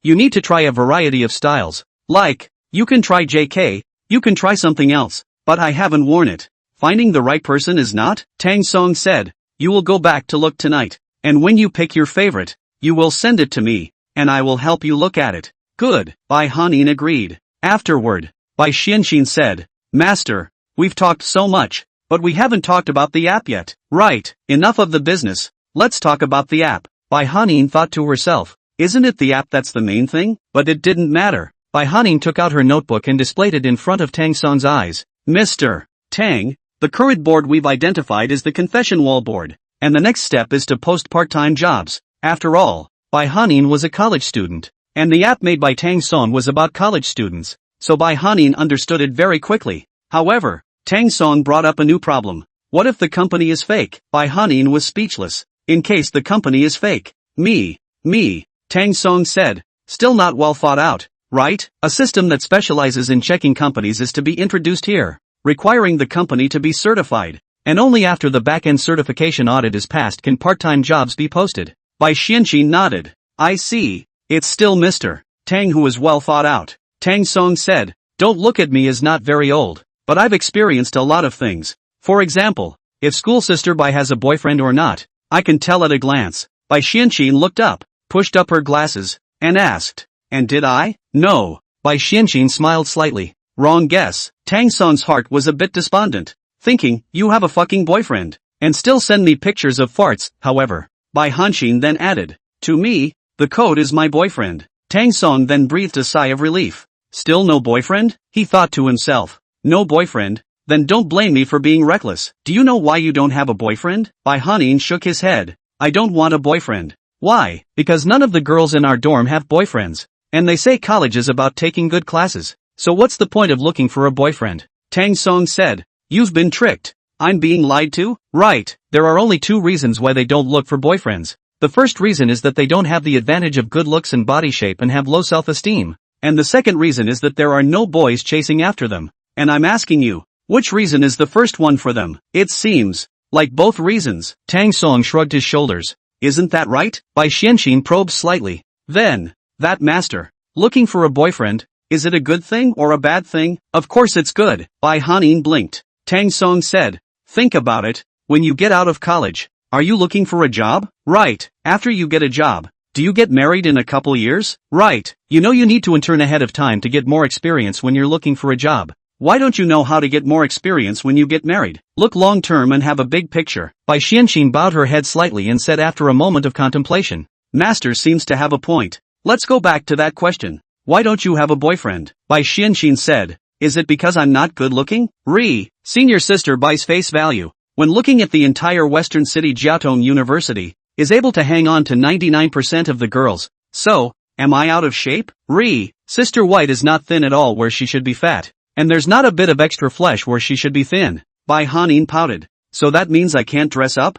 you need to try a variety of styles. Like, you can try JK, you can try something else, but I haven't worn it. Finding the right person is not? Tang Song said, you will go back to look tonight, and when you pick your favorite, you will send it to me, and I will help you look at it. Good, Bai Hanxin agreed. Afterward, Bai Xianqing said, Master, we've talked so much, but we haven't talked about the app yet. Right, enough of the business, let's talk about the app. Bai Hanxin thought to herself, isn't it the app that's the main thing? But it didn't matter. Bai Hanxin took out her notebook and displayed it in front of Tang Song's eyes. Mr. Tang, the current board we've identified is the confession wall board, and the next step is to post part-time jobs. After all, Bai Hanxin was a college student, and the app made by Tang Song was about college students, so Bai Hanxin understood it very quickly. However, Tang Song brought up a new problem. What if the company is fake? Bai Hanxin was speechless. In case the company is fake. Me, Tang Song said, still not well thought out, right? A system that specializes in checking companies is to be introduced here, requiring the company to be certified, and only after the back-end certification audit is passed can part-time jobs be posted. Bai Xianqing nodded. I see. It's still Mr. Tang who is well thought out. Tang Song said, don't look at me as not very old, but I've experienced a lot of things. For example, if school sister Bai has a boyfriend or not, I can tell at a glance. Bai Xianqing looked up, pushed up her glasses, and asked, "And did I?" "No." Bai Xianxin smiled slightly. "Wrong guess." Tang Song's heart was a bit despondent, thinking, "You have a fucking boyfriend, and still send me pictures of farts." However, Bai Hanxin then added, "To me, the code is my boyfriend." Tang Song then breathed a sigh of relief. "Still no boyfriend?" he thought to himself. "No boyfriend? Then don't blame me for being reckless." "Do you know why you don't have a boyfriend?" Bai Hanin shook his head. "I don't want a boyfriend." "Why?" "Because none of the girls in our dorm have boyfriends. And they say college is about taking good classes. So what's the point of looking for a boyfriend?" Tang Song said. "You've been tricked." "I'm being lied to?" "Right. There are only two reasons why they don't look for boyfriends. The first reason is that they don't have the advantage of good looks and body shape and have low self-esteem. And the second reason is that there are no boys chasing after them. And I'm asking you, which reason is the first one for them?" "It seems like both reasons." Tang Song shrugged his shoulders. "Isn't that right?" Bai Xianxin probed slightly. "Then, that master, looking for a boyfriend, is it a good thing or a bad thing?" "Of course it's good." Bai Hanin blinked. Tang Song said, "Think about it, when you get out of college, are you looking for a job?" "Right. After you get a job, do you get married in a couple years?" "Right. You know you need to intern ahead of time to get more experience when you're looking for a job. Why don't you know how to get more experience when you get married? Look long term and have a big picture." Bai Xianxin bowed her head slightly and said after a moment of contemplation, "Master seems to have a point. Let's go back to that question. Why don't you have a boyfriend?" Bai Xianxin said, "Is it because I'm not good looking?" Senior sister Bai's face value, when looking at the entire Western City Jiaotong University, is able to hang on to 99% of the girls. So, am I out of shape? Sister White is not thin at all where she should be fat. And there's not a bit of extra flesh where she should be thin. Bai Hanin pouted. "So that means I can't dress up?"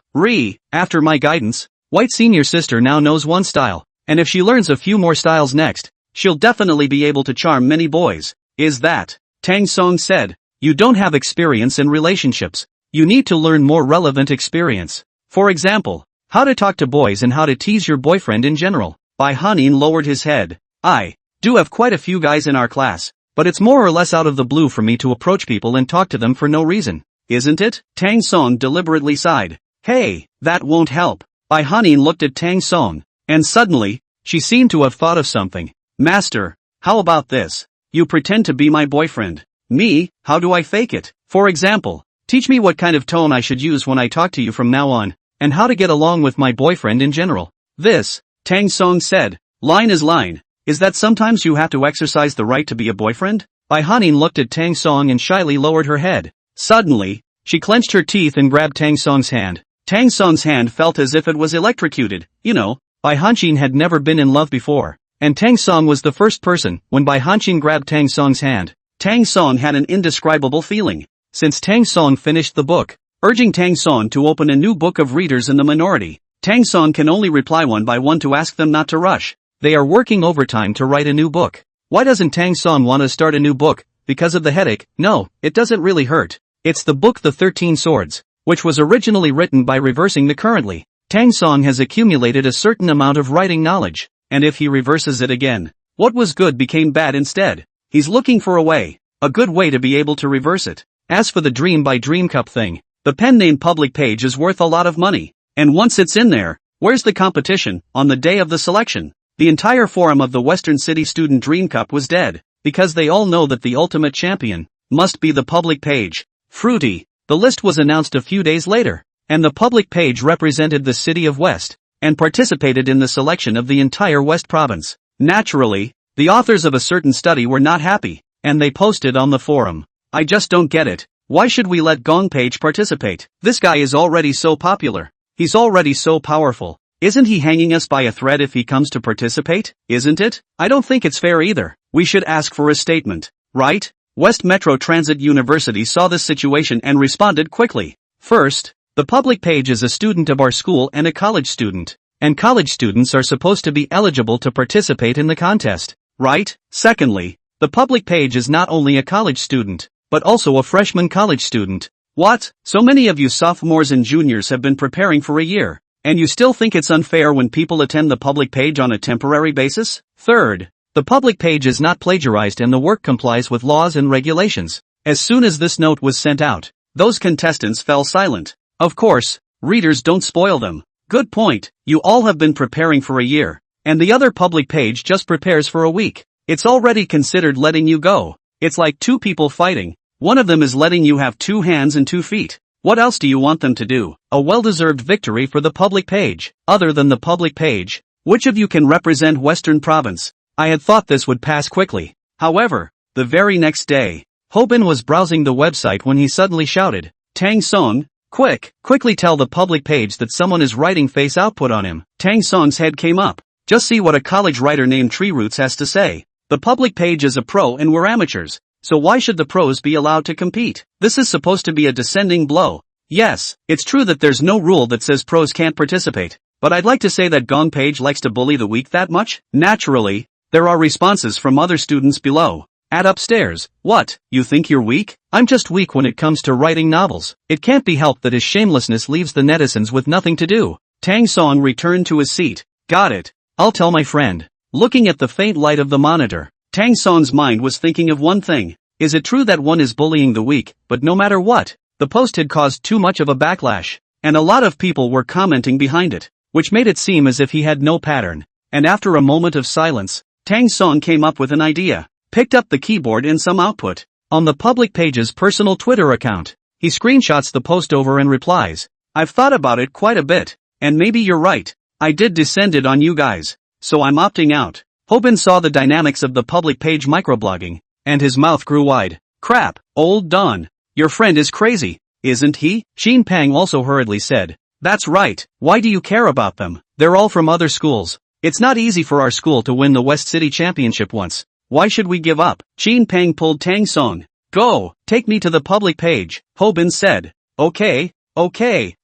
After my guidance, White's senior sister now knows one style, and if she learns a few more styles next, she'll definitely be able to charm many boys. "Is that?" Tang Song said. "You don't have experience in relationships. You need to learn more relevant experience. For example, how to talk to boys and how to tease your boyfriend in general." Bai Hanin lowered his head. "I do have quite a few guys in our class. But it's more or less out of the blue for me to approach people and talk to them for no reason. Isn't it?" Tang Song deliberately sighed. "Hey, that won't help." Bai Hanin looked at Tang Song, and suddenly, she seemed to have thought of something. "Master, how about this? You pretend to be my boyfriend. Me, how do I fake it? For example, teach me what kind of tone I should use when I talk to you from now on, and how to get along with my boyfriend in general." "This," Tang Song said, "line is line. Is that sometimes you have to exercise the right to be a boyfriend?" Bai Hanin looked at Tang Song and shyly lowered her head. Suddenly, she clenched her teeth and grabbed Tang Song's hand. Tang Song's hand felt as if it was electrocuted. Bai Hanxin had never been in love before, and Tang Song was the first person. When Bai Hanxin grabbed Tang Song's hand, Tang Song had an indescribable feeling. Since Tang Song finished the book, urging Tang Song to open a new book of readers in the minority, Tang Song can only reply one by one to ask them not to rush. They are working overtime to write a new book. Why doesn't Tang Song want to start a new book? Because of the headache? No, it doesn't really hurt. It's the book The 13 Swords, which was originally written by reversing the currently. Tang Song has accumulated a certain amount of writing knowledge, and if he reverses it again, what was good became bad instead. He's looking for a good way to be able to reverse it. As for the Dream by Dream Cup thing, the pen name public page is worth a lot of money, and once it's in there, where's the competition? On the day of the selection, the entire forum of the Western City Student Dream Cup was dead, because they all know that the ultimate champion must be the public page. Fruity. The list was announced a few days later, and the public page represented the city of West, and participated in the selection of the entire West province. Naturally, the authors of a certain study were not happy, and they posted on the forum. "I just don't get it. Why should we let Gong Page participate? This guy is already so popular. He's already so powerful. Isn't he hanging us by a thread if he comes to participate? Isn't it? I don't think it's fair either. We should ask for a statement, right?" West Metro Transit University saw this situation and responded quickly. "First, the public page is a student of our school and a college student, and college students are supposed to be eligible to participate in the contest, right? Secondly, the public page is not only a college student, but also a freshman college student." "What? So many of you sophomores and juniors have been preparing for a year, and you still think it's unfair when people attend the public page on a temporary basis?" "Third, the public page is not plagiarized and the work complies with laws and regulations." As soon as this note was sent out, those contestants fell silent. Of course, readers don't spoil them. "Good point. You all have been preparing for a year, and the other public page just prepares for a week. It's already considered letting you go. It's like two people fighting. One of them is letting you have 2 hands and 2 feet. What else do you want them to do? A well-deserved victory for the public page. Other than the public page, which of you can represent Western Province? I had thought this would pass quickly. However, the very next day, Hobin was browsing the website when he suddenly shouted, Tang Song, quickly tell the public page that someone is writing face output on him. Tang Song's head came up. Just see what a college writer named Tree Roots has to say. The public page is a pro and we're amateurs. So why should the pros be allowed to compete? This is supposed to be a descending blow. Yes, it's true that there's no rule that says pros can't participate. But I'd like to say that Gong Page likes to bully the weak that much? Naturally, there are responses from other students below. At upstairs, what, you think you're weak? I'm just weak when it comes to writing novels. It can't be helped that his shamelessness leaves the netizens with nothing to do. Tang Song returned to his seat. Got it. I'll tell my friend. Looking at the faint light of the monitor, Tang Song's mind was thinking of one thing. Is it true that one is bullying the weak? But no matter what, the post had caused too much of a backlash, and a lot of people were commenting behind it, which made it seem as if he had no pattern. And after a moment of silence, Tang Song came up with an idea, picked up the keyboard and some output. On the public page's personal Twitter account, he screenshots the post over and replies, I've thought about it quite a bit, and maybe you're right. I did descended on you guys, so I'm opting out. Hobin saw the dynamics of the public page microblogging, and his mouth grew wide. Crap, old Don. Your friend is crazy, isn't he? Xin Pang also hurriedly said. That's right, why do you care about them? They're all from other schools. It's not easy for our school to win the West City Championship once. Why should we give up? Xin Pang pulled Tang Song. Go, take me to the public page, Hobin said. Okay,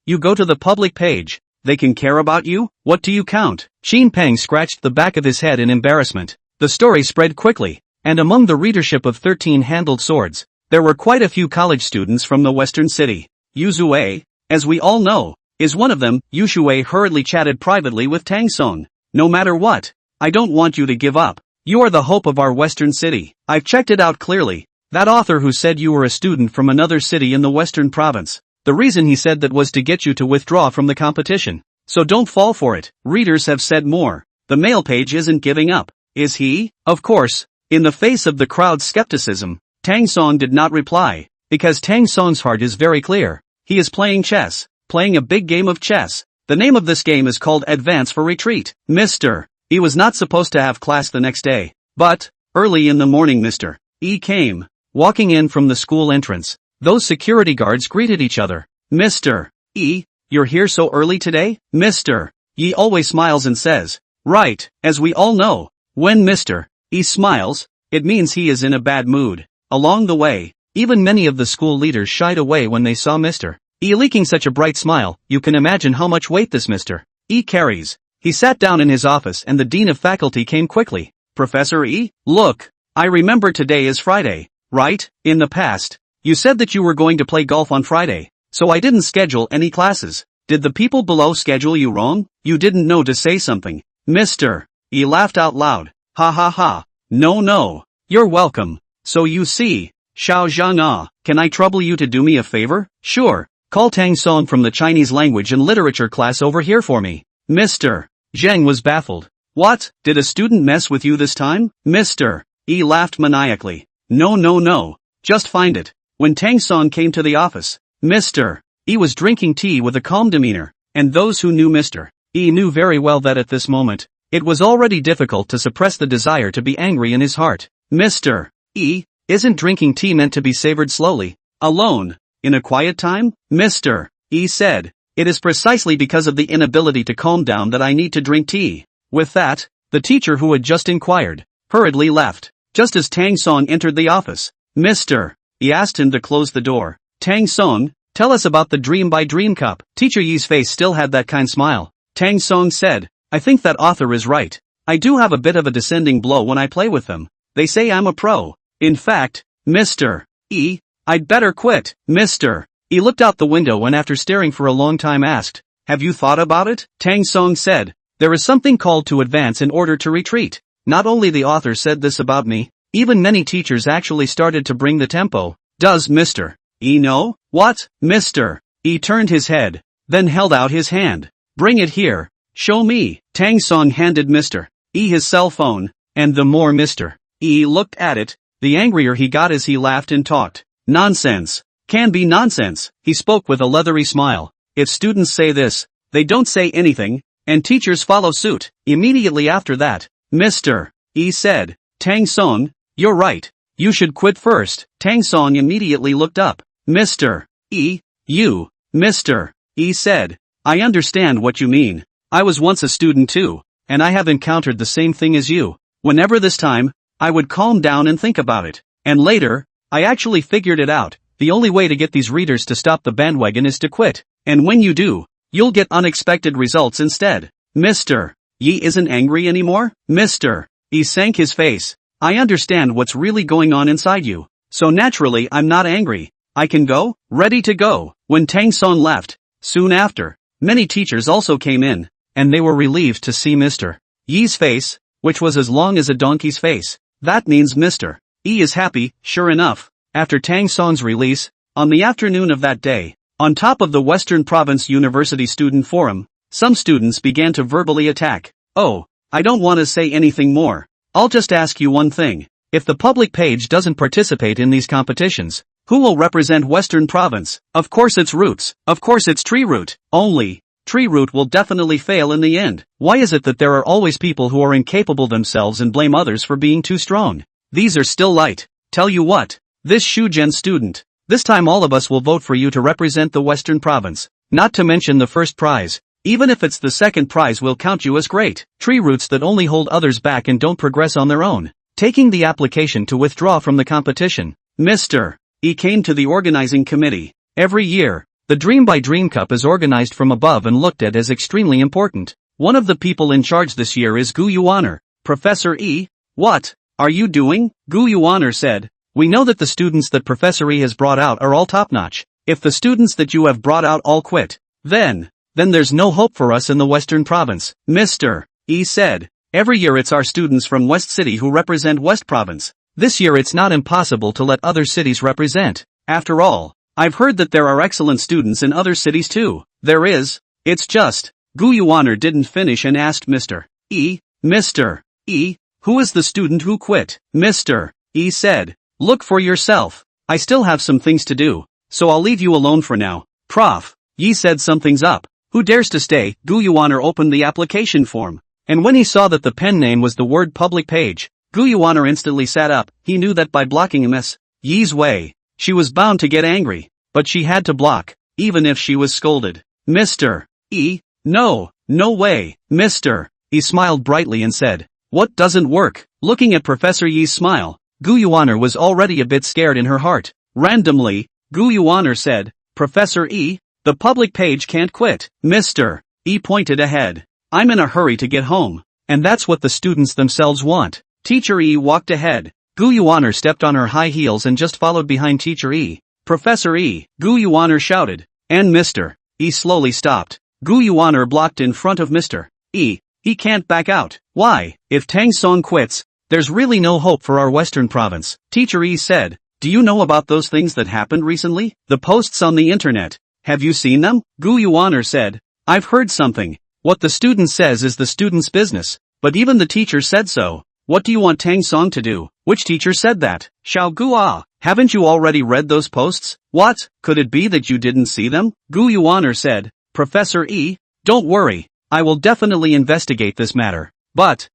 you go to the public page. They can care about you? What do you count? Xin Pang scratched the back of his head in embarrassment. The story spread quickly, and among the readership of 13-handled swords, there were quite a few college students from the western city. Yu Zue, as we all know, is one of them. Yu Shui hurriedly chatted privately with Tang Song. No matter what, I don't want you to give up. You are the hope of our western city. I've checked it out clearly. That author who said you were a student from another city in the western province, the reason he said that was to get you to withdraw from the competition. So don't fall for it. Readers have said more. The male page isn't giving up, is he? Of course. In the face of the crowd's skepticism, Tang Song did not reply, because Tang Song's heart is very clear. He is playing chess, playing a big game of chess. The name of this game is called Advance for Retreat. Mr. E was not supposed to have class the next day, but, early in the morning Mr. E came, walking in from the school entrance. Those security guards greeted each other. Mr. E, you're here so early today? Mr. E always smiles and says, right, as we all know, when Mr. E smiles, it means he is in a bad mood. Along the way, even many of the school leaders shied away when they saw Mr. E leaking such a bright smile. You can imagine how much weight this Mr. E carries. He sat down in his office and the dean of faculty came quickly. Professor E, look, I remember today is Friday, right? In the past, you said that you were going to play golf on Friday, so I didn't schedule any classes. Did the people below schedule you wrong? You didn't know to say something. Mr. E laughed out loud. Ha ha ha. No. You're welcome. So you see, Xiao Zhang can I trouble you to do me a favor? Sure. Call Tang Song from the Chinese language and literature class over here for me. Mr. Zhang was baffled. What? Did a student mess with you this time? Mr. E laughed maniacally. No. Just find it. When Tang Song came to the office, Mr. E was drinking tea with a calm demeanor, and those who knew Mr. E knew very well that at this moment, it was already difficult to suppress the desire to be angry in his heart. Mr. E, isn't drinking tea meant to be savored slowly, alone, in a quiet time? Mr. E said, it is precisely because of the inability to calm down that I need to drink tea. With that, the teacher who had just inquired, hurriedly left. Just as Tang Song entered the office, Mr. E asked him to close the door. Tang Song, tell us about the Dream by Dream Cup. Teacher Yi's face still had that kind smile. Tang Song said, I think that author is right. I do have a bit of a descending blow when I play with them. They say I'm a pro. In fact, Mr. E, I'd better quit. Mr. E looked out the window and after staring for a long time asked, have you thought about it? Tang Song said, there is something called to advance in order to retreat. Not only the author said this about me, even many teachers actually started to bring the tempo. Does Mr. E know? What? Mr. E turned his head, then held out his hand. Bring it here. Show me. Tang Song handed Mr. E his cell phone, and the more Mr. E looked at it, the angrier he got as he laughed and talked. Nonsense. Can be nonsense, he spoke with a leathery smile. If students say this, they don't say anything, and teachers follow suit. Immediately after that, Mr. E said, Tang Song, you're right. You should quit first. Tang Song immediately looked up. Mr. E, you, Mr. E said, I understand what you mean. I was once a student too, and I have encountered the same thing as you. Whenever this time, I would calm down and think about it. And later, I actually figured it out. The only way to get these readers to stop the bandwagon is to quit. And when you do, you'll get unexpected results instead. Mr. E isn't angry anymore? Mr. E sank his face. I understand what's really going on inside you. So naturally I'm not angry. I can go? Ready to go. When Tang Song left, soon after, many teachers also came in, and they were relieved to see Mr. Yi's face, which was as long as a donkey's face. That means Mr. E is happy. Sure enough, after Tang Song's release, on the afternoon of that day, on top of the Western Province University Student Forum, some students began to verbally attack. Oh, I don't want to say anything more. I'll just ask you one thing. If the public page doesn't participate in these competitions, who will represent Western Province? Of course it's Roots. Of course it's Tree Root. Only, Tree Root will definitely fail in the end. Why is it that there are always people who are incapable themselves and blame others for being too strong? These are still light. Tell you what, this Shugen student, this time all of us will vote for you to represent the Western Province. Not to mention the first prize. Even if it's the second prize, we'll count you as great. Tree roots that only hold others back and don't progress on their own. Taking the application to withdraw from the competition, Mr. E came to the organizing committee. Every year, the Dream by Dream Cup is organized from above and looked at as extremely important. One of the people in charge this year is Gu Yuaner. Professor E, what are you doing? Gu Yuaner said, we know that the students that Professor E has brought out are all top-notch. If the students that you have brought out all quit, then there's no hope for us in the Western Province. Mr. E said, every year it's our students from West City who represent West Province. This year it's not impossible to let other cities represent. After all, I've heard that there are excellent students in other cities too. There is. It's just. Gu Yuaner didn't finish and asked Mr. E, Mr. E, who is the student who quit? Mr. E said, look for yourself. I still have some things to do, so I'll leave you alone for now. Prof. Yi said something's up. Who dares to stay? Gu Yuaner opened the application form, and when he saw that the pen name was the word public page, Gu Yuaner instantly sat up. He knew that by blocking Ms. Yi's way, she was bound to get angry, but she had to block, even if she was scolded. Mr. E, no way. Mr. E smiled brightly and said, what doesn't work? Looking at Professor Yi's smile, Gu Yuaner was already a bit scared in her heart. Randomly, Gu Yuaner said, Professor E, the public page can't quit. Mr. E pointed ahead. I'm in a hurry to get home, and that's what the students themselves want. Teacher E walked ahead. Gu Yuaner stepped on her high heels and just followed behind Teacher E. Professor E, Gu Yuaner shouted, and Mr. E slowly stopped. Gu Yuaner blocked in front of Mr. E. He can't back out. Why? If Tang Song quits, there's really no hope for our Western Province. Teacher E said, do you know about those things that happened recently? The posts on the internet. Have you seen them? Gu Yuaner said, I've heard something. What the student says is the student's business, but even the teacher said so. What do you want Tang Song to do? Which teacher said that? Xiao Gua, haven't you already read those posts? What? Could it be that you didn't see them? Gu Yuaner said, Professor E, don't worry, I will definitely investigate this matter. But,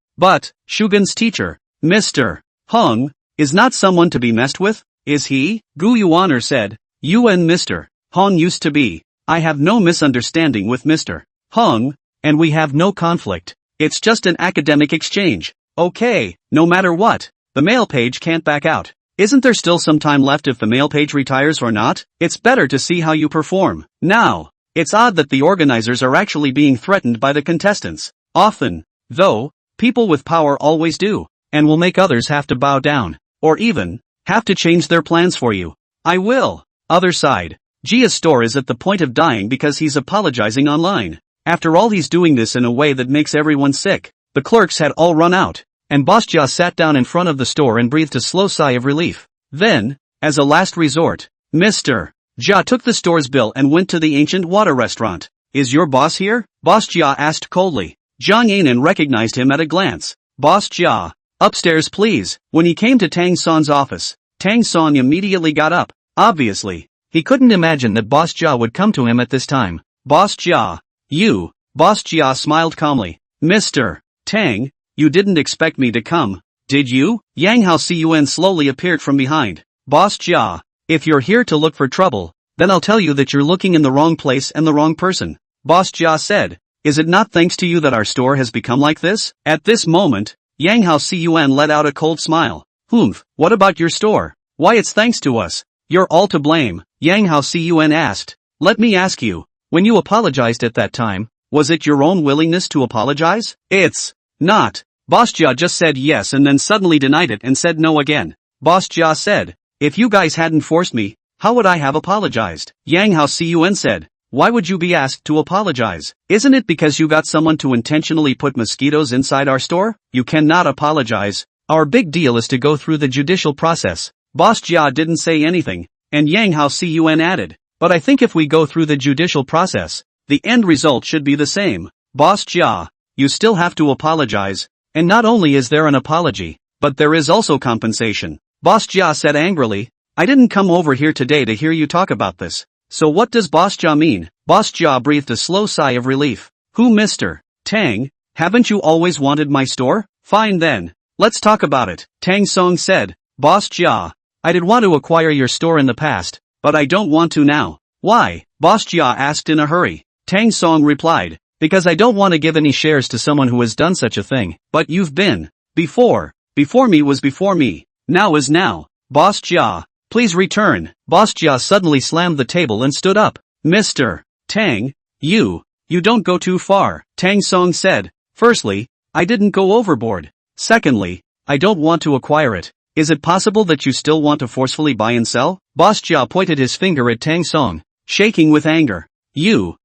Shugen's teacher, Mr. Hung, is not someone to be messed with, is he? Gu Yuaner said, you and Mr. Hong used to be. I have no misunderstanding with Mr. Hong, and we have no conflict. It's just an academic exchange. Okay, no matter what, the mail page can't back out. Isn't there still some time left if the mail page retires or not? It's better to see how you perform. Now, it's odd that the organizers are actually being threatened by the contestants. Often, though, people with power always do, and will make others have to bow down, or even, have to change their plans for you. I will. Other side. Jia's store is at the point of dying because he's apologizing online. After all, he's doing this in a way that makes everyone sick. The clerks had all run out, and Boss Jia sat down in front of the store and breathed a slow sigh of relief. Then, as a last resort, Mr. Jia took the store's bill and went to the ancient water restaurant. Is your boss here? Boss Jia asked coldly. Jiang Anan recognized him at a glance. Boss Jia. Upstairs please. When he came to Tang Son's office, Tang Son immediately got up. Obviously, he couldn't imagine that Boss Jia would come to him at this time. Boss Jia. You. Boss Jia smiled calmly. Mr. Tang, you didn't expect me to come, did you? Yang Hao Cun slowly appeared from behind. Boss Jia. If you're here to look for trouble, then I'll tell you that you're looking in the wrong place and the wrong person. Boss Jia said. Is it not thanks to you that our store has become like this? At this moment, Yang Hao Cun let out a cold smile. Humph, what about your store? Why it's thanks to us. You're all to blame, Yang Hao Cun asked. Let me ask you, when you apologized at that time, was it your own willingness to apologize? It's not. Boss Jia just said yes and then suddenly denied it and said no again. Boss Jia said, if you guys hadn't forced me, how would I have apologized? Yang Hao Cun said, why would you be asked to apologize? Isn't it because you got someone to intentionally put mosquitoes inside our store? You cannot apologize. Our big deal is to go through the judicial process. Boss Jia didn't say anything, and Yang Hao Cun added, but I think if we go through the judicial process, the end result should be the same. Boss Jia, you still have to apologize, and not only is there an apology, but there is also compensation. Boss Jia said angrily, I didn't come over here today to hear you talk about this. So what does Boss Jia mean? Boss Jia breathed a slow sigh of relief. Who Mr. Tang, haven't you always wanted my store? Fine then, let's talk about it. Tang Song said, Boss Jia, I did want to acquire your store in the past, but I don't want to now. Why? Boss Jia asked in a hurry. Tang Song replied, because I don't want to give any shares to someone who has done such a thing. But you've been. Before me was before me. Now is now. Boss Jia, please return. Boss Jia suddenly slammed the table and stood up. Mr. Tang, you don't go too far. Tang Song said, firstly, I didn't go overboard. Secondly, I don't want to acquire it. Is it possible that you still want to forcefully buy and sell? Boss Jia pointed his finger at Tang Song, shaking with anger. You,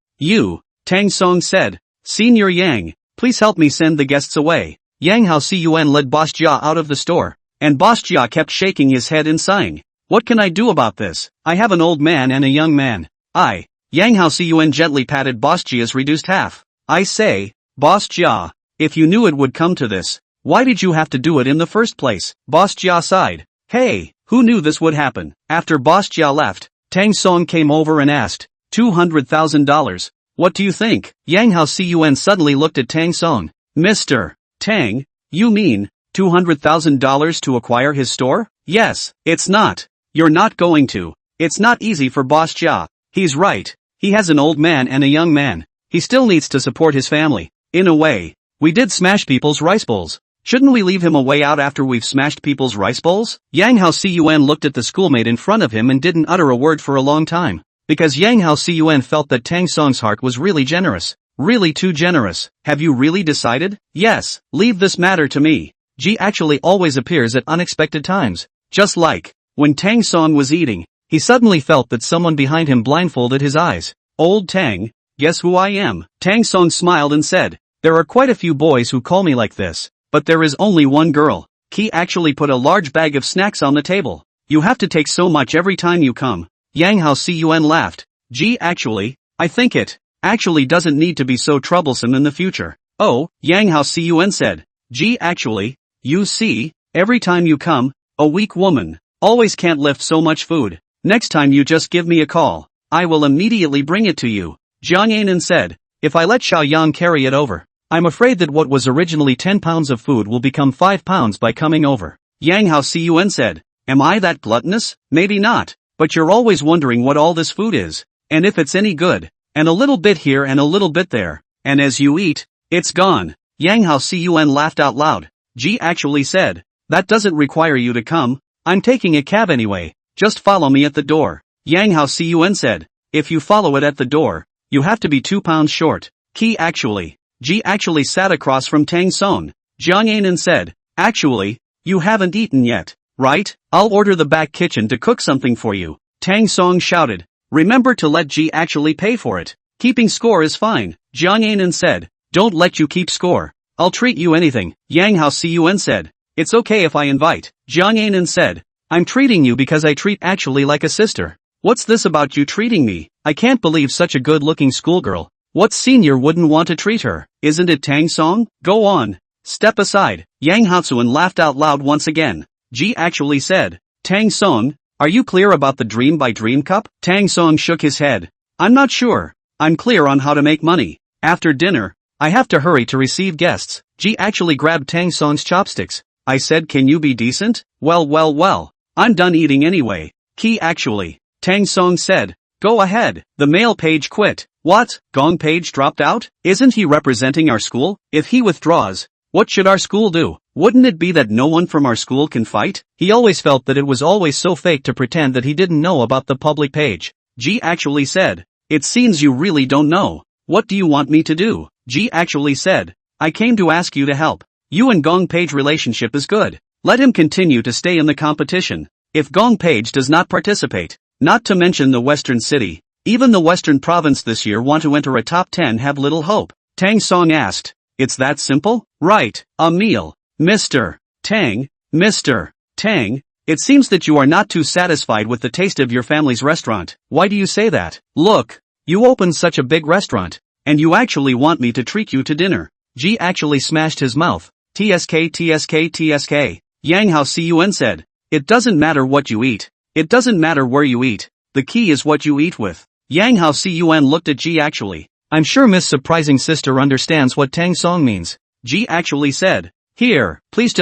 Tang Song said, Senior Yang, please help me send the guests away. Yang Hao Cun led Boss Jia out of the store, and Boss Jia kept shaking his head and sighing. What can I do about this? I have an old man and a young man. Yang Hao Cun gently patted Boss Jia's reduced half. I say, Boss Jia, if you knew it would come to this, why did you have to do it in the first place? Boss Jia sighed. Hey, who knew this would happen? After Boss Jia left, Tang Song came over and asked, $200,000. What do you think? Yang Hao Cun suddenly looked at Tang Song. Mr. Tang, you mean $200,000 to acquire his store? Yes, it's not. You're not going to. It's not easy for Boss Jia. He's right. He has an old man and a young man. He still needs to support his family. In a way, we did smash people's rice bowls. Shouldn't we leave him a way out after we've smashed people's rice bowls? Yang Hao Cun looked at the schoolmate in front of him and didn't utter a word for a long time. Because Yang Hao Cun felt that Tang Song's heart was really generous. Really too generous. Have you really decided? Yes, leave this matter to me. Ji actually always appears at unexpected times. Just like, when Tang Song was eating, he suddenly felt that someone behind him blindfolded his eyes. Old Tang, guess who I am? Tang Song smiled and said, there are quite a few boys who call me like this, but there is only one girl. Ki actually put a large bag of snacks on the table. You have to take so much every time you come. Yang Hao Cun laughed. Gee, actually, I think it actually doesn't need to be so troublesome in the future. Oh, Yang Hao Cun said. Gee, actually, you see, every time you come, a weak woman always can't lift so much food. Next time you just give me a call. I will immediately bring it to you. Jiang Anan said. If I let Xiao Yang carry it over, I'm afraid that what was originally 10 pounds of food will become 5 pounds by coming over. Yang Hao Cun said. Am I that gluttonous? Maybe not. But you're always wondering what all this food is, and if it's any good, and a little bit here and a little bit there, and as you eat, it's gone. Yang Hao Cun laughed out loud. Ji actually said, that doesn't require you to come, I'm taking a cab anyway, just follow me at the door. Yang Hao Cun said, if you follow it at the door, you have to be 2 pounds short. Ji actually sat across from Tang Song. Jiang Anan said, actually, you haven't eaten yet. Right? I'll order the back kitchen to cook something for you. Tang Song shouted. Remember to let Ji actually pay for it. Keeping score is fine. Jiang Anan said. Don't let you keep score. I'll treat you anything. Yang Hao Cun said. It's okay if I invite. Jiang Anan said. I'm treating you because I treat actually like a sister. What's this about you treating me? I can't believe such a good-looking schoolgirl What senior wouldn't want to treat her? Isn't it Tang Song? Go on. Step aside. Yang Haozuan laughed out loud once again. Ji actually said, Tang Song, are you clear about the Dream by Dream Cup? Tang Song shook his head. I'm not sure. I'm clear on how to make money. After dinner, I have to hurry to receive guests. Ji actually grabbed Tang Song's chopsticks. I said, can you be decent? Well. I'm done eating anyway. Ki actually. Tang Song said. Go ahead. The male page quit. What? Gong Page dropped out? Isn't he representing our school? If he withdraws, what should our school do? Wouldn't it be that no one from our school can fight? He always felt that it was always so fake to pretend that he didn't know about the public page. Ji actually said. It seems you really don't know. What do you want me to do? Ji actually said. I came to ask you to help. You and Gong Page relationship is good. Let him continue to stay in the competition. If Gong Page does not participate, not to mention the Western City, even the Western Province this year want to enter a top 10 have little hope. Tang Song asked. It's that simple? Right. A meal. Mr. Tang. Mr. Tang. It seems that you are not too satisfied with the taste of your family's restaurant. Why do you say that? Look. You opened such a big restaurant, and you actually want me to treat you to dinner. Ji actually smashed his mouth. TSK. Yang Haozuan said. It doesn't matter what you eat. It doesn't matter where you eat. The key is what you eat with. Yang Haozuan looked at Ji actually. I'm sure Miss Surprising Sister understands what Tang Song means. Ji actually said. Here, please.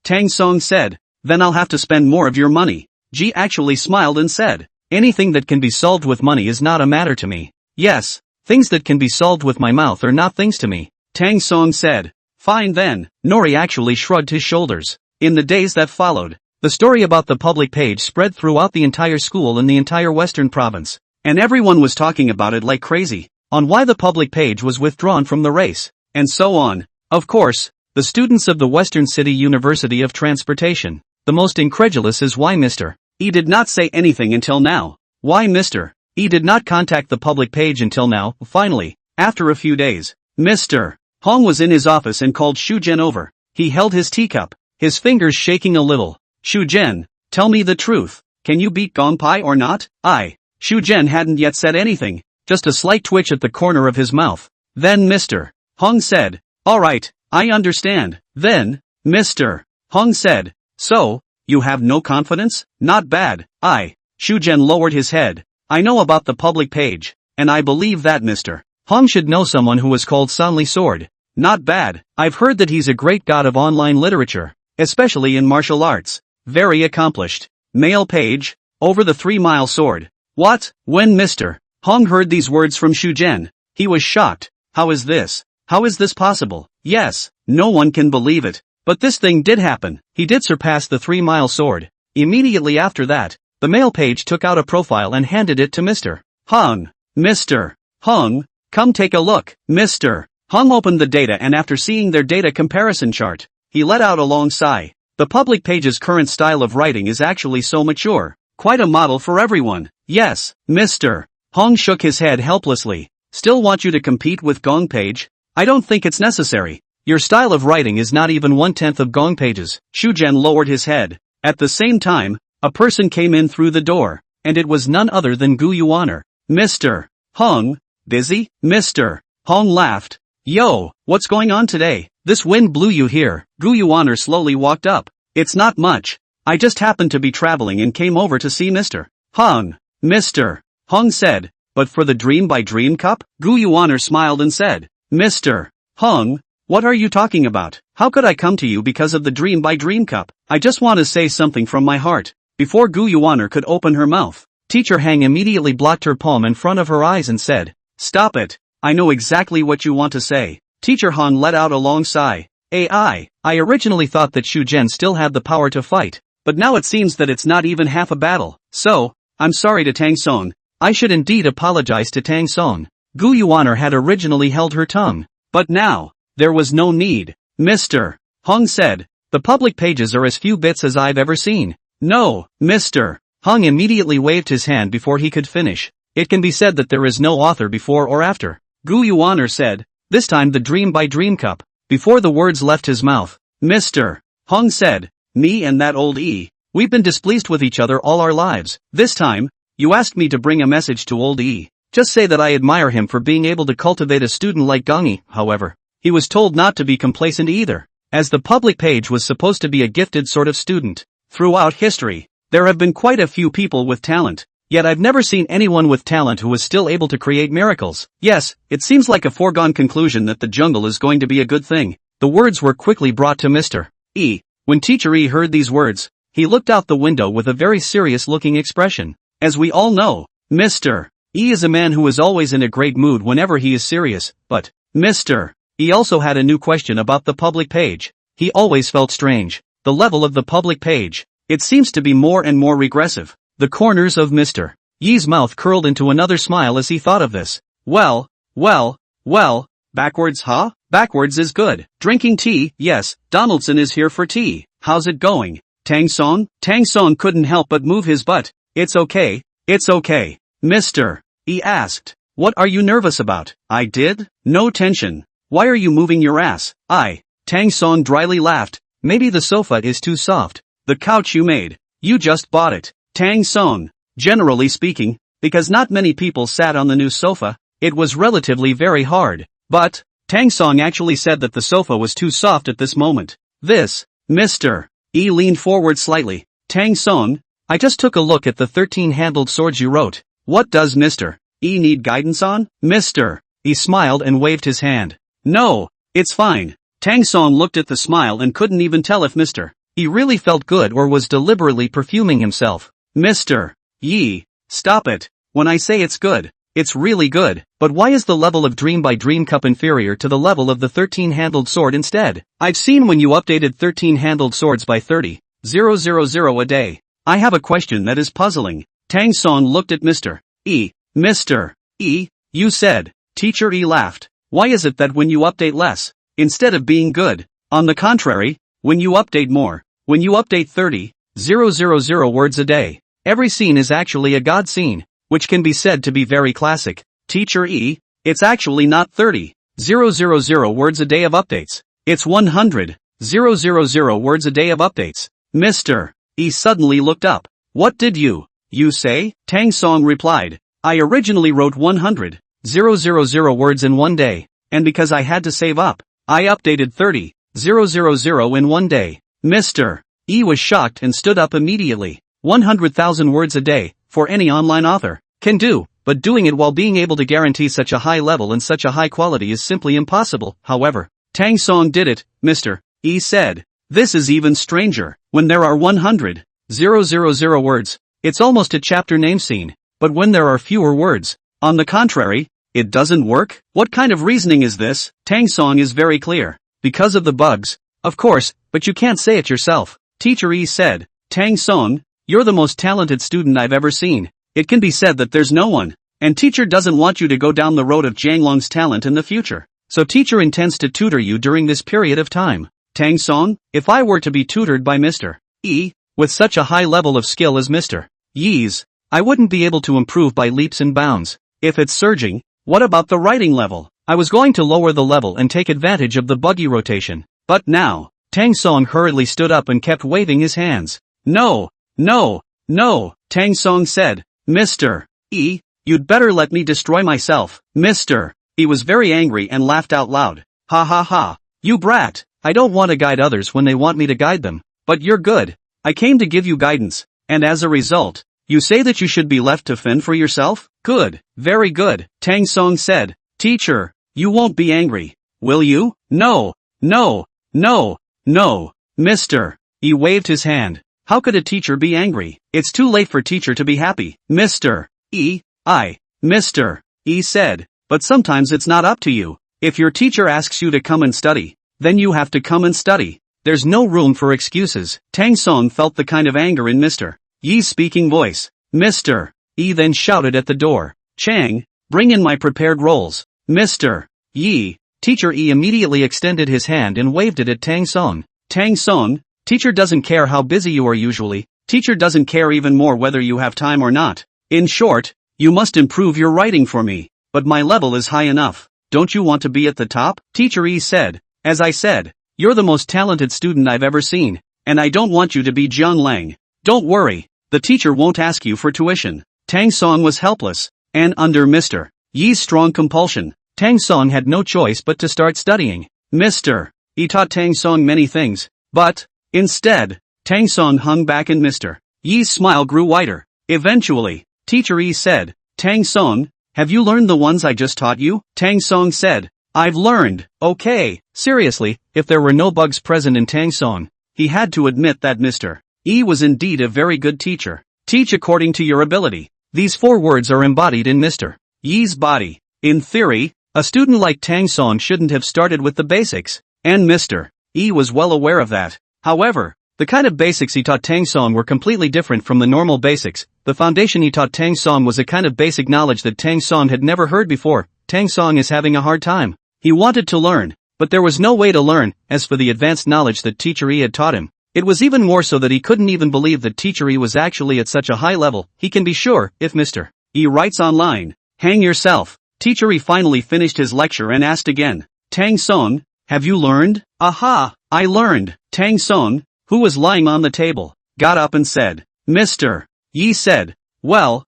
Tang Song said. Then I'll have to spend more of your money. Ji actually smiled and said. Anything that can be solved with money is not a matter to me. Yes, things that can be solved with my mouth are not things to me. Tang Song said. Fine then. Nori actually shrugged his shoulders. In the days that followed, the story about the public page spread throughout the entire school and the entire Western Province, and everyone was talking about it like crazy, on why the public page was withdrawn from the race, and so on. Of course, the students of the Western City University of Transportation, the most incredulous is why Mr. E did not say anything until now. Why Mr. E did not contact the public page until now. Finally, after a few days, Mr. Hong was in his office and called Shu Zhen over. He held his teacup, his fingers shaking a little. Shu Zhen, tell me the truth. Can you beat Gong Pai or not? Shu Zhen hadn't yet said anything, just a slight twitch at the corner of his mouth. Then Mr. Hong said, alright, I understand. Then, Mr. Hong said, so, you have no confidence? Not bad. Shu Zhen lowered his head. I know about the public page, and I believe that Mr. Hong should know someone who is called Sanli Sword. Not bad. I've heard that he's a great god of online literature, especially in martial arts. Very accomplished. Male page, over the 3-mile sword. What? When Mr. Hong heard these words from Shu Zhen, he was shocked. How is this? How is this possible? Yes, no one can believe it. But this thing did happen. He did surpass the 3-mile sword. Immediately after that, the male page took out a profile and handed it to Mr. Hong. Mr. Hong, come take a look. Mr. Hong opened the data and after seeing their data comparison chart, he let out a long sigh. The public page's current style of writing is actually so mature, quite a model for everyone. Yes, Mr. Hong shook his head helplessly. Still want you to compete with Gong Page? I don't think it's necessary. Your style of writing is not even 1/10 of Gong Page's. Shu Zhen lowered his head. At the same time, a person came in through the door, and it was none other than Gu Yuaner. Mr. Hong, busy? Mr. Hong laughed. Yo, what's going on today? This wind blew you here. Gu Yuaner slowly walked up. It's not much. I just happened to be traveling and came over to see Mr. Hong. Mr. Hong said, but for the Dream by Dream Cup? Gu Yuaner smiled and said, Mr. Hong, what are you talking about? How could I come to you because of the Dream by Dream Cup? I just want to say something from my heart. Before Gu Yuaner could open her mouth, Teacher Hang immediately blocked her palm in front of her eyes and said, stop it. I know exactly what you want to say. Teacher Han let out a long sigh. I originally thought that Shu Zhen still had the power to fight, but now it seems that it's not even half a battle. So, I'm sorry to Tang Song. I should indeed apologize to Tang Song. Gu Yuaner had originally held her tongue, but now, there was no need. Mr. Hong said, the public pages are as few bits as I've ever seen. No, Mr. Hong immediately waved his hand before he could finish. It can be said that there is no author before or after. Gu Yuaner said, this time the Dream by Dream Cup. Before the words left his mouth, Mr. Hong said, me and that old E, we've been displeased with each other all our lives. This time, you asked me to bring a message to old E. Just say that I admire him for being able to cultivate a student like Gongi. However, he was told not to be complacent either, as the public page was supposed to be a gifted sort of student. Throughout history, there have been quite a few people with talent, yet I've never seen anyone with talent who was still able to create miracles. Yes, it seems like a foregone conclusion that the jungle is going to be a good thing. The words were quickly brought to Mr. E. When Teacher E heard these words, he looked out the window with a very serious-looking expression. As we all know, Mr. E is a man who is always in a great mood whenever he is serious, but Mr. E also had a new question about the public page. He always felt strange. The level of the public page. It seems to be more and more regressive. The corners of Mr. Yi's mouth curled into another smile as he thought of this. Well, backwards huh? Backwards is good. Drinking tea, yes, Donaldson is here for tea. How's it going? Tang Song couldn't help but move his butt. It's okay. Mr. E asked. What are you nervous about? I did? No tension. Why are you moving your ass? Tang Song dryly laughed. Maybe the sofa is too soft. The couch you made. You just bought it. Tang Song. Generally speaking, because not many people sat on the new sofa, it was relatively very hard. But, Tang Song actually said that the sofa was too soft at this moment. Mr. E leaned forward slightly. Tang Song, I just took a look at the 13-handled swords you wrote. What does Mr. E need guidance on? Mr. E smiled and waved his hand. No, it's fine. Tang Song looked at the smile and couldn't even tell if Mr. E really felt good or was deliberately perfuming himself. Mr. Yi, stop it. When I say it's good, it's really good. But why is the level of Dream by Dream Cup inferior to the level of the 13-handled sword instead? I've seen when you updated 13-handled swords by 30,000 a day. I have a question that is puzzling. Tang Song looked at Mr. E. Mr. E, you said. Teacher E laughed. Why is it that when you update less, instead of being good, on the contrary, when you update more, when you update 30,000 words a day, every scene is actually a god scene, which can be said to be very classic. Teacher E, it's actually not 30,000 words a day of updates. It's 100,000 words a day of updates. Mr. E suddenly looked up. What did you say? Tang Song replied. I originally wrote 100,000 words in one day, and because I had to save up, I updated 30,000 in one day. Mr. E was shocked and stood up immediately. 100,000 words a day, for any online author, can do, but doing it while being able to guarantee such a high level and such a high quality is simply impossible. However, Tang Song did it, Mr. E said. This is even stranger. When there are 100,000 words, it's almost a chapter name scene. But when there are fewer words, on the contrary, it doesn't work? What kind of reasoning is this? Tang Song is very clear. Because of the bugs. Of course, but you can't say it yourself. Teacher E said. Tang Song, you're the most talented student I've ever seen. It can be said that there's no one. And teacher doesn't want you to go down the road of Jianglong's talent in the future. So teacher intends to tutor you during this period of time. Tang Song, if I were to be tutored by Mr. E, with such a high level of skill as Mr. Yi's, I wouldn't be able to improve by leaps and bounds. If it's surging, what about the writing level? I was going to lower the level and take advantage of the buggy rotation. But now, Tang Song hurriedly stood up and kept waving his hands. No, Tang Song said. Mr. E, you'd better let me destroy myself. Mr. E was very angry and laughed out loud. Ha ha ha, you brat. I don't want to guide others when they want me to guide them. But you're good. I came to give you guidance, and as a result, you say that you should be left to fend for yourself? Good, very good, Tang Song said. Teacher, you won't be angry, will you? No, Mr. E waved his hand. How could a teacher be angry? It's too late for teacher to be happy. Mr. E said, but sometimes it's not up to you. If your teacher asks you to come and study, then you have to come and study. There's no room for excuses. Tang Song felt the kind of anger in Mr. Yi's speaking voice. Mr. E then shouted at the door. Chang, bring in my prepared rolls. Mr. Yi. Teacher E immediately extended his hand and waved it at Tang Song. Tang Song, teacher doesn't care how busy you are usually. Teacher doesn't care even more whether you have time or not. In short, you must improve your writing for me. But my level is high enough. Don't you want to be at the top? Teacher E said. As I said, you're the most talented student I've ever seen, and I don't want you to be Jiang Lang. Don't worry, the teacher won't ask you for tuition. Tang Song was helpless. And under Mr. Yi's strong compulsion, Tang Song had no choice but to start studying. Mr. Yi taught Tang Song many things, but, instead, Tang Song hung back and Mr. Yi's smile grew wider. Eventually, Teacher Yi said, Tang Song, have you learned the ones I just taught you? Tang Song said, I've learned. Okay. Seriously, if there were no bugs present in Tang Song, he had to admit that Mr. Yi was indeed a very good teacher. Teach according to your ability. These 4 words are embodied in Mr. Yi's body. In theory, a student like Tang Song shouldn't have started with the basics, and Mr. Yi was well aware of that. However, the kind of basics he taught Tang Song were completely different from the normal basics. The foundation he taught Tang Song was a kind of basic knowledge that Tang Song had never heard before. Tang Song is having a hard time. He wanted to learn, but there was no way to learn. As for the advanced knowledge that Teacher Yi had taught him, it was even more so that he couldn't even believe that Teacher Yi was actually at such a high level. He can be sure, if Mr. Yi writes online, hang yourself. Teacher Yi finally finished his lecture and asked again, Tang Song, have you learned? Aha, I learned. Tang Song, who was lying on the table, got up and said, Mr. Yi said, well,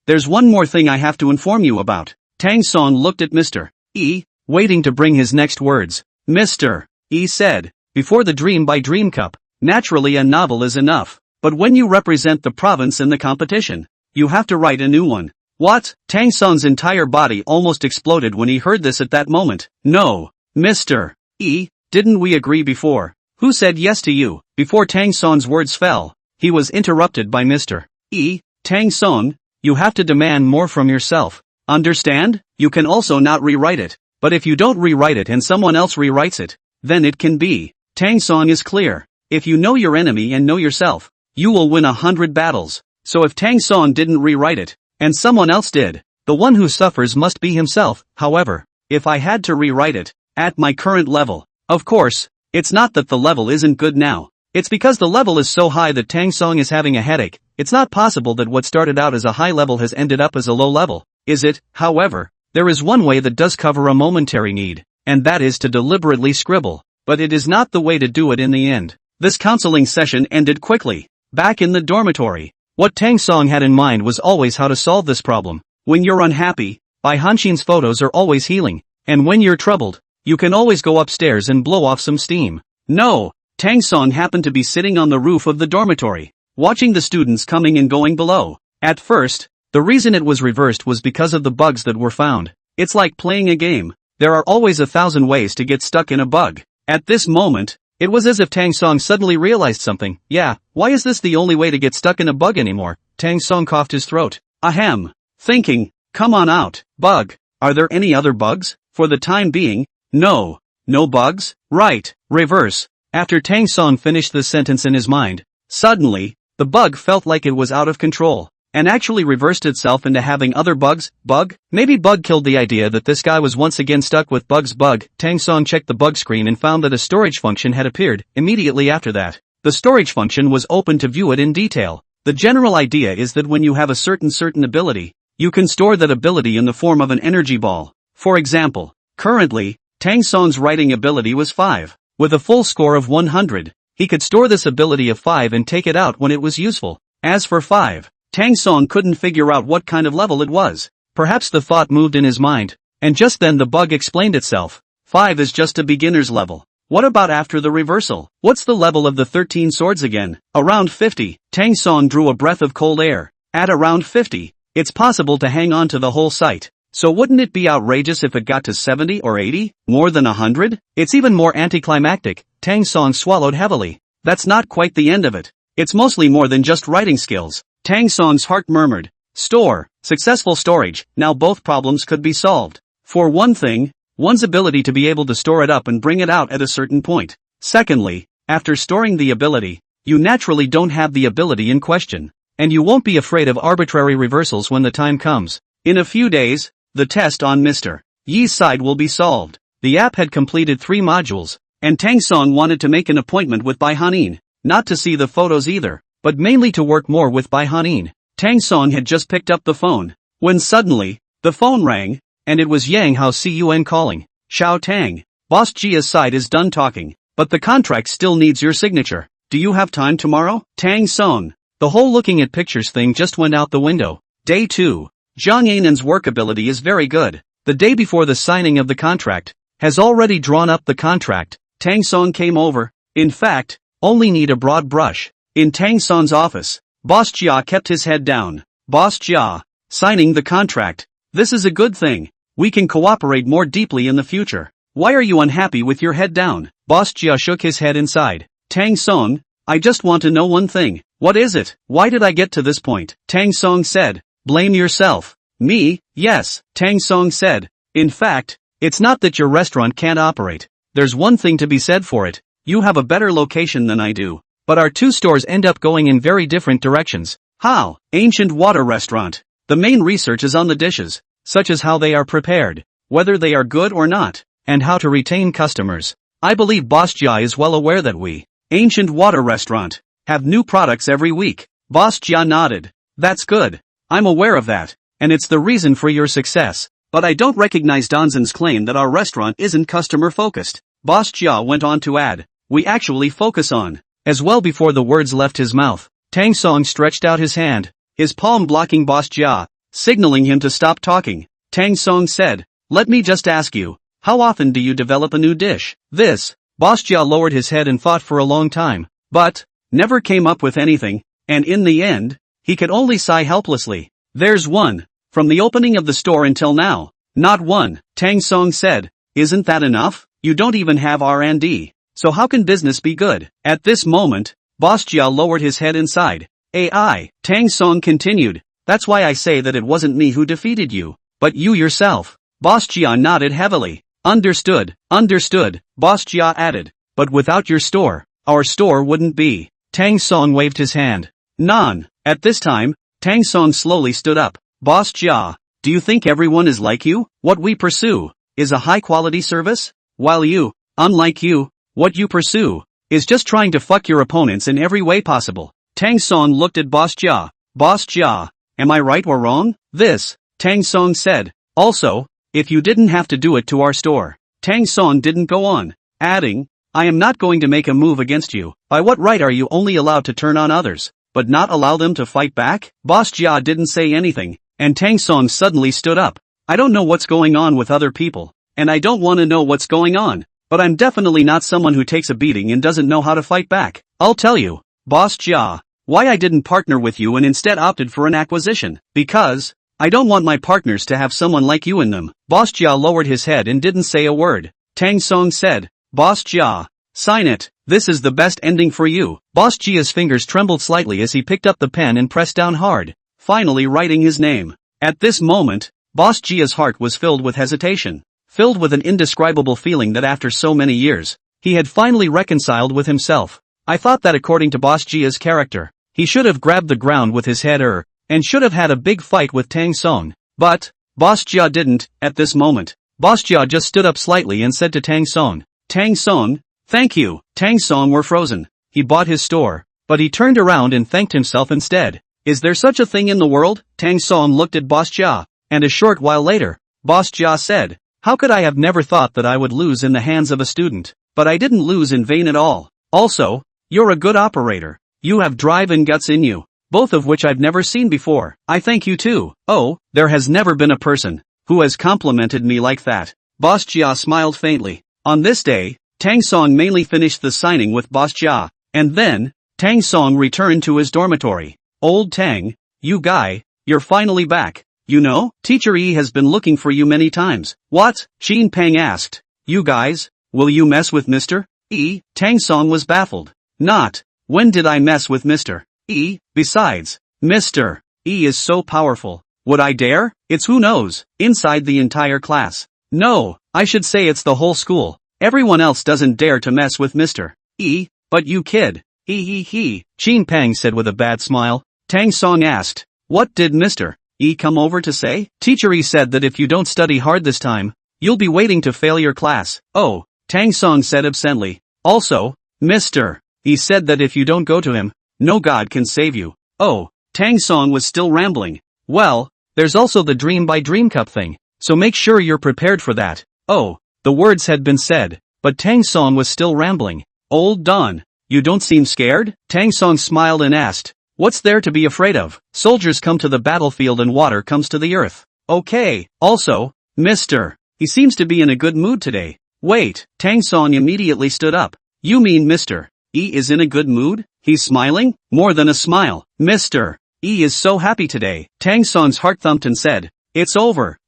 there's one more thing I have to inform you about. Tang Song looked at Mr. Yi, waiting to bring his next words. Mr. Yi said, before the Dream by Dream Cup, naturally a novel is enough, but when you represent the province in the competition, you have to write a new one. What? Tang Song's entire body almost exploded when he heard this at that moment. No, Mr. Yi, didn't we agree before? Who said yes to you? Before Tang Song's words fell, he was interrupted by Mr. Yi. Tang Song, you have to demand more from yourself. Understand? You can also not rewrite it, but if you don't rewrite it and someone else rewrites it, then it can be. Tang Song is clear. If you know your enemy and know yourself, you will win 100 battles. So if Tang Song didn't rewrite it, and someone else did, the one who suffers must be himself. However, if I had to rewrite it, at my current level, of course, it's not that the level isn't good now. It's because the level is so high that Tang Song is having a headache. It's not possible that what started out as a high level has ended up as a low level, is it? However, there is one way that does cover a momentary need, and that is to deliberately scribble. But it is not the way to do it in the end. This counseling session ended quickly. Back in the dormitory, what Tang Song had in mind was always how to solve this problem. When you're unhappy, Bai Hanxin's photos are always healing, and when you're troubled, you can always go upstairs and blow off some steam. No, Tang Song happened to be sitting on the roof of the dormitory, watching the students coming and going below. At first, the reason it was reversed was because of the bugs that were found. It's like playing a game. There are always 1,000 ways to get stuck in a bug. At this moment, it was as if Tang Song suddenly realized something. Yeah, why is this the only way to get stuck in a bug anymore? Tang Song coughed his throat. Ahem. Thinking, come on out, bug. Are there any other bugs? For the time being, no. No bugs? Right, reverse. After Tang Song finished this sentence in his mind, suddenly, the bug felt like it was out of control, and actually reversed itself into having other bugs. Bug? Maybe bug killed the idea that this guy was once again stuck with bugs. Bug. Tang Song checked the bug screen and found that a storage function had appeared. Immediately after that, the storage function was open to view it in detail. The general idea is that when you have a certain ability, you can store that ability in the form of an energy ball. For example, currently, Tang Song's writing ability was 5. With a full score of 100, he could store this ability of 5 and take it out when it was useful. As for 5, Tang Song couldn't figure out what kind of level it was. Perhaps the thought moved in his mind, and just then the bug explained itself. 5 is just a beginner's level. What about after the reversal? What's the level of the 13 swords again? Around 50. Tang Song drew a breath of cold air. At around 50, it's possible to hang on to the whole site. So wouldn't it be outrageous if it got to 70 or 80? More than 100? It's even more anticlimactic. Tang Song swallowed heavily. That's not quite the end of it. It's mostly more than just writing skills. Tang Song's heart murmured. Store. Successful storage. Now both problems could be solved. For one thing, one's ability to be able to store it up and bring it out at a certain point. Secondly, after storing the ability, you naturally don't have the ability in question. And you won't be afraid of arbitrary reversals when the time comes. In a few days, the test on Mr. Yi's side will be solved. The app had completed 3 modules, and Tang Song wanted to make an appointment with Bai Hanin, not to see the photos either, but mainly to work more with Bai Hanin. Tang Song had just picked up the phone, when suddenly, the phone rang, and it was Yang Hao Cun calling. Xiao Tang, Boss Jia's side is done talking, but the contract still needs your signature. Do you have time tomorrow? Tang Song. The whole looking at pictures thing just went out the window. Day 2. Zhang Yanan's workability is very good. The day before the signing of the contract, has already drawn up the contract. Tang Song came over. In fact, only need a broad brush. In Tang Song's office, Boss Jia kept his head down. Boss Jia, signing the contract. This is a good thing. We can cooperate more deeply in the future. Why are you unhappy with your head down? Boss Jia shook his head inside. Tang Song, I just want to know one thing. What is it? Why did I get to this point? Tang Song said. Blame yourself. Me? Yes, Tang Song said. In fact, it's not that your restaurant can't operate. There's one thing to be said for it. You have a better location than I do. But our two stores end up going in very different directions. How? Ancient water restaurant. The main research is on the dishes, such as how they are prepared, whether they are good or not, and how to retain customers. I believe Boss Jia is well aware that we, Ancient Water Restaurant, have new products every week. Boss Jia nodded. That's good. I'm aware of that, and it's the reason for your success. But I don't recognize Donzan's claim that our restaurant isn't customer-focused. Boss Jia went on to add, we actually focus on. As well before the words left his mouth, Tang Song stretched out his hand, his palm blocking Boss Jia, signaling him to stop talking. Tang Song said, let me just ask you, how often do you develop a new dish? This, Boss Jia lowered his head and thought for a long time, but never came up with anything, and in the end, he could only sigh helplessly. There's one. From the opening of the store until now, not one, Tang Song said. Isn't that enough? You don't even have R&D. So how can business be good? At this moment, Boss Jia lowered his head inside. AI, Tang Song continued. That's why I say that it wasn't me who defeated you, but you yourself. Boss Jia nodded heavily. Understood, understood, Boss Jia added. But without your store, our store wouldn't be. Tang Song waved his hand. None. At this time, Tang Song slowly stood up. Boss Jia, do you think everyone is like you? What we pursue is a high-quality service? While you, unlike you, what you pursue is just trying to fuck your opponents in every way possible. Tang Song looked at Boss Jia. Boss Jia, am I right or wrong? This, Tang Song said. Also, if you didn't have to do it to our store. Tang Song didn't go on, adding, I am not going to make a move against you. By what right are you only allowed to turn on others, but not allow them to fight back? Boss Jia didn't say anything, and Tang Song suddenly stood up. I don't know what's going on with other people, and I don't want to know what's going on, but I'm definitely not someone who takes a beating and doesn't know how to fight back. I'll tell you, Boss Jia, why I didn't partner with you and instead opted for an acquisition. Because I don't want my partners to have someone like you in them. Boss Jia lowered his head and didn't say a word. Tang Song said, Boss Jia, sign it. This is the best ending for you. Boss Jia's fingers trembled slightly as he picked up the pen and pressed down hard, finally writing his name. At this moment, Boss Jia's heart was filled with hesitation, filled with an indescribable feeling that after so many years, he had finally reconciled with himself. I thought that according to Boss Jia's character, he should have grabbed the ground with his head and should have had a big fight with Tang Song. But Boss Jia didn't. At this moment, Boss Jia just stood up slightly and said to Tang Song, Tang Song, thank you. Tang Song were frozen. He bought his store, but he turned around and thanked himself instead. Is there such a thing in the world? Tang Song looked at Boss Jia, and a short while later, Boss Jia said, how could I have never thought that I would lose in the hands of a student? But I didn't lose in vain at all. Also, you're a good operator. You have drive and guts in you, both of which I've never seen before. I thank you too. Oh, there has never been a person who has complimented me like that. Boss Jia smiled faintly. On this day, Tang Song mainly finished the signing with Boss Jia, and then, Tang Song returned to his dormitory. Old Tang, you guy, you're finally back. You know, Teacher Yi has been looking for you many times. What? Xin Peng asked. You guys, will you mess with Mr. E? Tang Song was baffled. Not. When did I mess with Mr. E? Besides, Mr. E is so powerful. Would I dare? It's who knows, inside the entire class. No, I should say it's the whole school. Everyone else doesn't dare to mess with Mr. E, but you kid. He. Xin Peng said with a bad smile. Tang Song asked, what did Mr. E come over to say? Teacher E said that if you don't study hard this time, you'll be waiting to fail your class. Oh, Tang Song said absently. Also, Mr. E said that if you don't go to him, no God can save you. Oh, Tang Song was still rambling. Well, there's also the Dream by Dream Cup thing, so make sure you're prepared for that. Oh, the words had been said, but Tang Song was still rambling. Old Don, you don't seem scared? Tang Song smiled and asked, What's there to be afraid of? Soldiers come to the battlefield and water comes to the earth. Okay, also, Mr. He seems to be in a good mood today. Wait, Tang Song immediately stood up. You mean Mr. E is in a good mood? He's smiling? More than a smile. Mr. E is so happy today. Tang Song's heart thumped and said, It's over.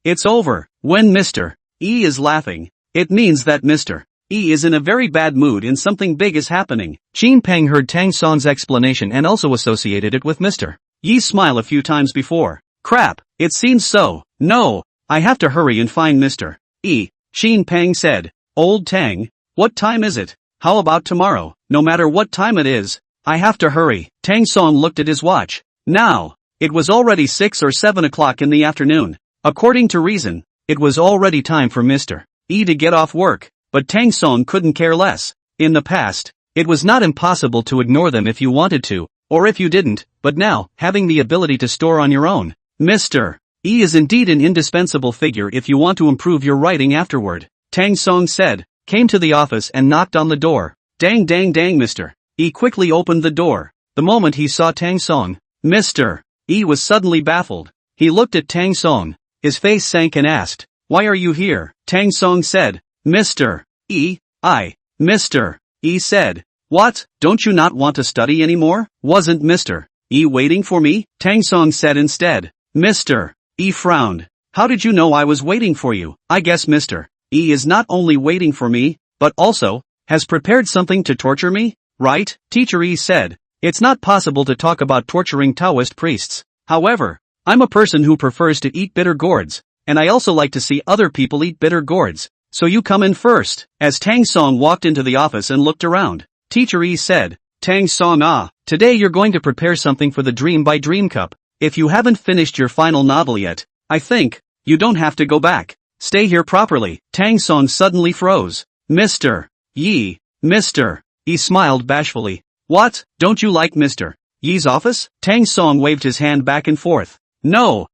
When Mr. E is laughing, it means that Mr. E is in a very bad mood and something big is happening. Qin Peng heard Tang Song's explanation and also associated it with Mr. Yi's smile a few times before. Crap, it seems so. No, I have to hurry and find Mr. E. Qin Peng said. Old Tang, what time is it? How about tomorrow? No matter what time it is, I have to hurry. Tang Song looked at his watch. Now, it was already 6 or 7 o'clock in the afternoon. According to reason, it was already time for Mr. E to get off work, but Tang Song couldn't care less. In the past, it was not impossible to ignore them if you wanted to, or if you didn't, but now, having the ability to store on your own, Mr. E is indeed an indispensable figure if you want to improve your writing afterward. Tang Song said, came to the office and knocked on the door. Dang, Mr. E quickly opened the door. The moment he saw Tang Song, Mr. E was suddenly baffled. He looked at Tang Song. His face sank and asked, Why are you here? Tang Song said, Mr. E, Mr. E said, What, don't you not want to study anymore? Wasn't Mr. E waiting for me? Tang Song said instead. Mr. E frowned. How did you know I was waiting for you? I guess Mr. E is not only waiting for me, but also, has prepared something to torture me, right? Teacher E said, It's not possible to talk about torturing Taoist priests. However, I'm a person who prefers to eat bitter gourds, and I also like to see other people eat bitter gourds. So you come in first. As Tang Song walked into the office and looked around, Teacher E said, Tang Song today you're going to prepare something for the Dream by Dream Cup. If you haven't finished your final novel yet, I think, you don't have to go back. Stay here properly. Tang Song suddenly froze. Mr. Yi, Mr. E smiled bashfully. What, don't you like Mr. Yi's office? Tang Song waved his hand back and forth. No,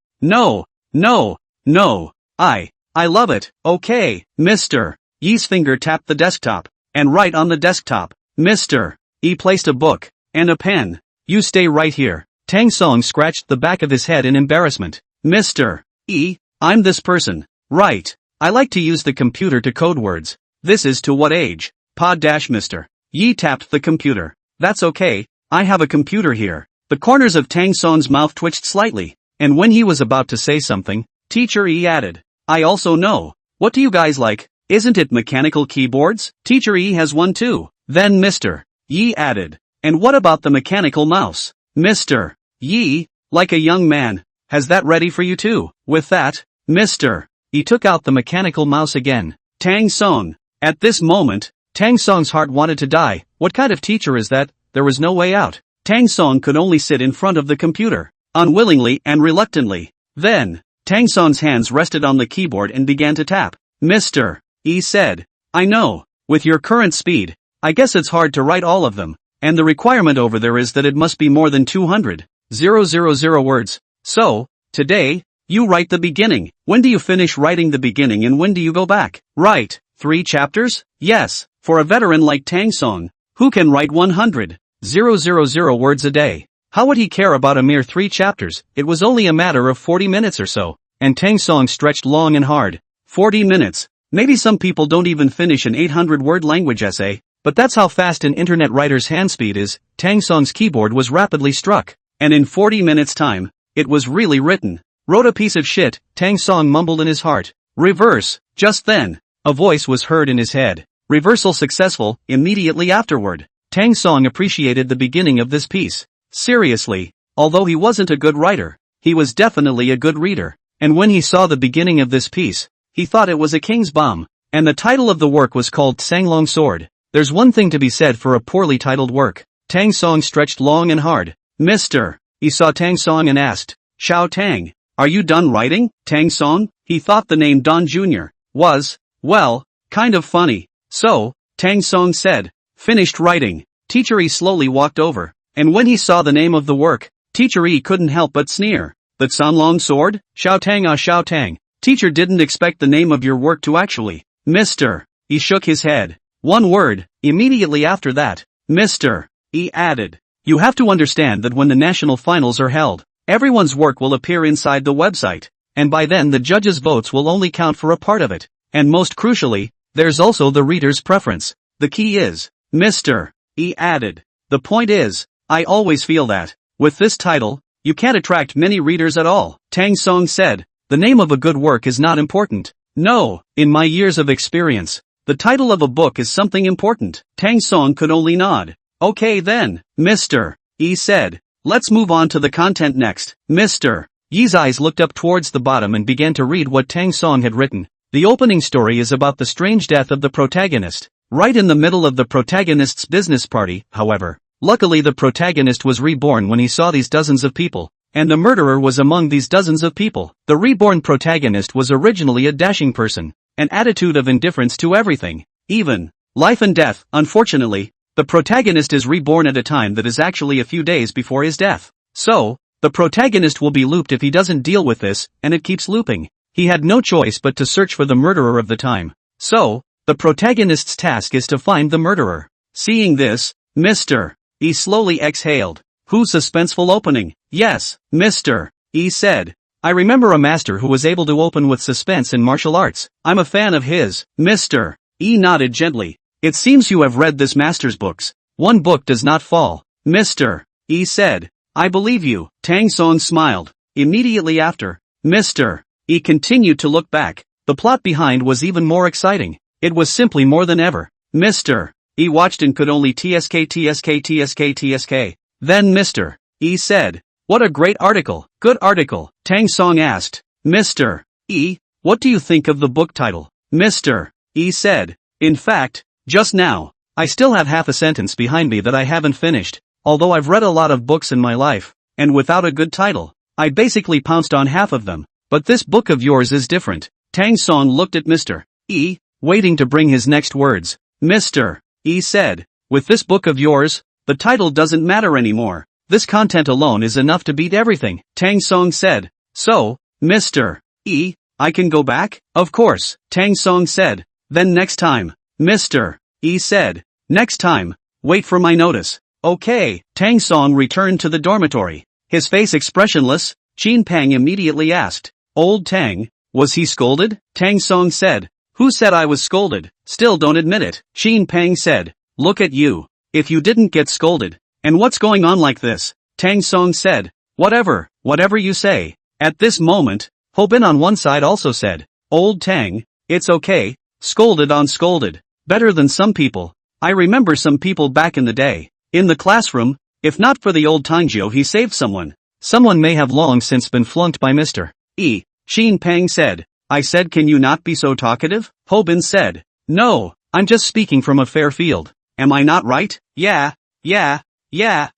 I love it. Okay, Mr. Yi's finger tapped the desktop, and right on the desktop, Mr. E placed a book, and a pen. You stay right here. Tang Song scratched the back of his head in embarrassment. Mr. E, I'm this person. Right. I like to use the computer to code words. This is to what age? Mr. Yi tapped the computer. That's okay, I have a computer here. The corners of Tang Song's mouth twitched slightly, and when he was about to say something, Teacher E added, I also know. What do you guys like? Isn't it mechanical keyboards? Teacher E has one too. Then Mr. Yi added, and what about the mechanical mouse? Mr. Yi, like a young man, has that ready for you too. With that, Mr. E took out the mechanical mouse again. Tang Song. At this moment, Tang Song's heart wanted to die. What kind of teacher is that? There was no way out. Tang Song could only sit in front of the computer, unwillingly and reluctantly. Then, Tang Song's hands rested on the keyboard and began to tap. Mr. E said, I know, with your current speed, I guess it's hard to write all of them, and the requirement over there is that it must be more than 200,000 words. So, today, you write the beginning. When do you finish writing the beginning and when do you go back? Right, 3 chapters? Yes, for a veteran like Tang Song, who can write 100,000 words a day. How would he care about a mere 3 chapters? It was only a matter of 40 minutes or so, and Tang Song stretched long and hard. 40 minutes. Maybe some people don't even finish an 800-word language essay, but that's how fast an internet writer's hand speed is. Tang Song's keyboard was rapidly struck, and in 40 minutes' time, it was really written. Wrote a piece of shit, Tang Song mumbled in his heart. Reverse. Just then, a voice was heard in his head. Reversal successful. Immediately afterward, Tang Song appreciated the beginning of this piece. Seriously, although he wasn't a good writer, he was definitely a good reader. And when he saw the beginning of this piece, he thought it was a king's bomb. And the title of the work was called Sanglong Sword. There's one thing to be said for a poorly titled work. Tang Song stretched long and hard. Mr. He saw Tang Song and asked, Xiao Tang, are you done writing? Tang Song? He thought the name Don Jr. was, well, kind of funny. So, Tang Song said, finished writing. Teacher E slowly walked over, and when he saw the name of the work, Teacher E couldn't help but sneer. The Sanglong Sword? Xiao Tang Xiao Tang. Teacher didn't expect the name of your work to actually. Mr. E shook his head. One word. Immediately after that, Mr. E added, You have to understand that when the national finals are held, everyone's work will appear inside the website, and by then the judges' votes will only count for a part of it. And most crucially, there's also the reader's preference. The key is, Mr. E added. The point is, I always feel that, with this title, you can't attract many readers at all. Tang Song said, the name of a good work is not important. No, in my years of experience, the title of a book is something important. Tang Song could only nod. Okay then, Mr. E said. Let's move on to the content next. Mr. Yi's eyes looked up towards the bottom and began to read what Tang Song had written. The opening story is about the strange death of the protagonist. Right in the middle of the protagonist's business party, however. Luckily the protagonist was reborn when he saw these dozens of people, and the murderer was among these dozens of people. The reborn protagonist was originally a dashing person, an attitude of indifference to everything, even life and death. Unfortunately, the protagonist is reborn at a time that is actually a few days before his death. So, the protagonist will be looped if he doesn't deal with this, and it keeps looping. He had no choice but to search for the murderer of the time. So, the protagonist's task is to find the murderer. Seeing this, Mr. E slowly exhaled. Whose suspenseful opening? Yes, Mr. E said. I remember a master who was able to open with suspense in martial arts. I'm a fan of his. Mr. E nodded gently. It seems you have read this master's books. One book does not fall. Mr. E said. I believe you. Tang Song smiled. Immediately after, Mr. E continued to look back. The plot behind was even more exciting. It was simply more than ever. Mr. E watched and could only tsk. Then Mr. E said, what a great article. Good article. Tang Song asked, Mr. E, what do you think of the book title? Mr. E said, in fact, just now, I still have half a sentence behind me that I haven't finished. Although I've read a lot of books in my life, and without a good title, I basically pounced on half of them. But this book of yours is different. Tang Song looked at Mr. E, waiting to bring his next words. Mr. E said, with this book of yours, the title doesn't matter anymore. This content alone is enough to beat everything. Tang Song said. So, Mr. E, I can go back? Of course, Tang Song said. Then next time, Mr. E said. Next time, wait for my notice. Okay, Tang Song returned to the dormitory. His face expressionless, Qin Peng immediately asked, Old Tang, was he scolded? Tang Song said, who said I was scolded? Still don't admit it. Qin Peng said, look at you. If you didn't get scolded, and what's going on like this? Tang Song said, whatever you say. At this moment, Ho Bin on one side also said, Old Tang, it's okay, scolded on scolded. Better than some people. I remember some people back in the day. In the classroom, if not for the old Tangjiu he saved someone. Someone may have long since been flunked by Mr. E. Qin Peng said. I said can you not be so talkative? Ho Bin said. No, I'm just speaking from a fair field. Am I not right? Yeah,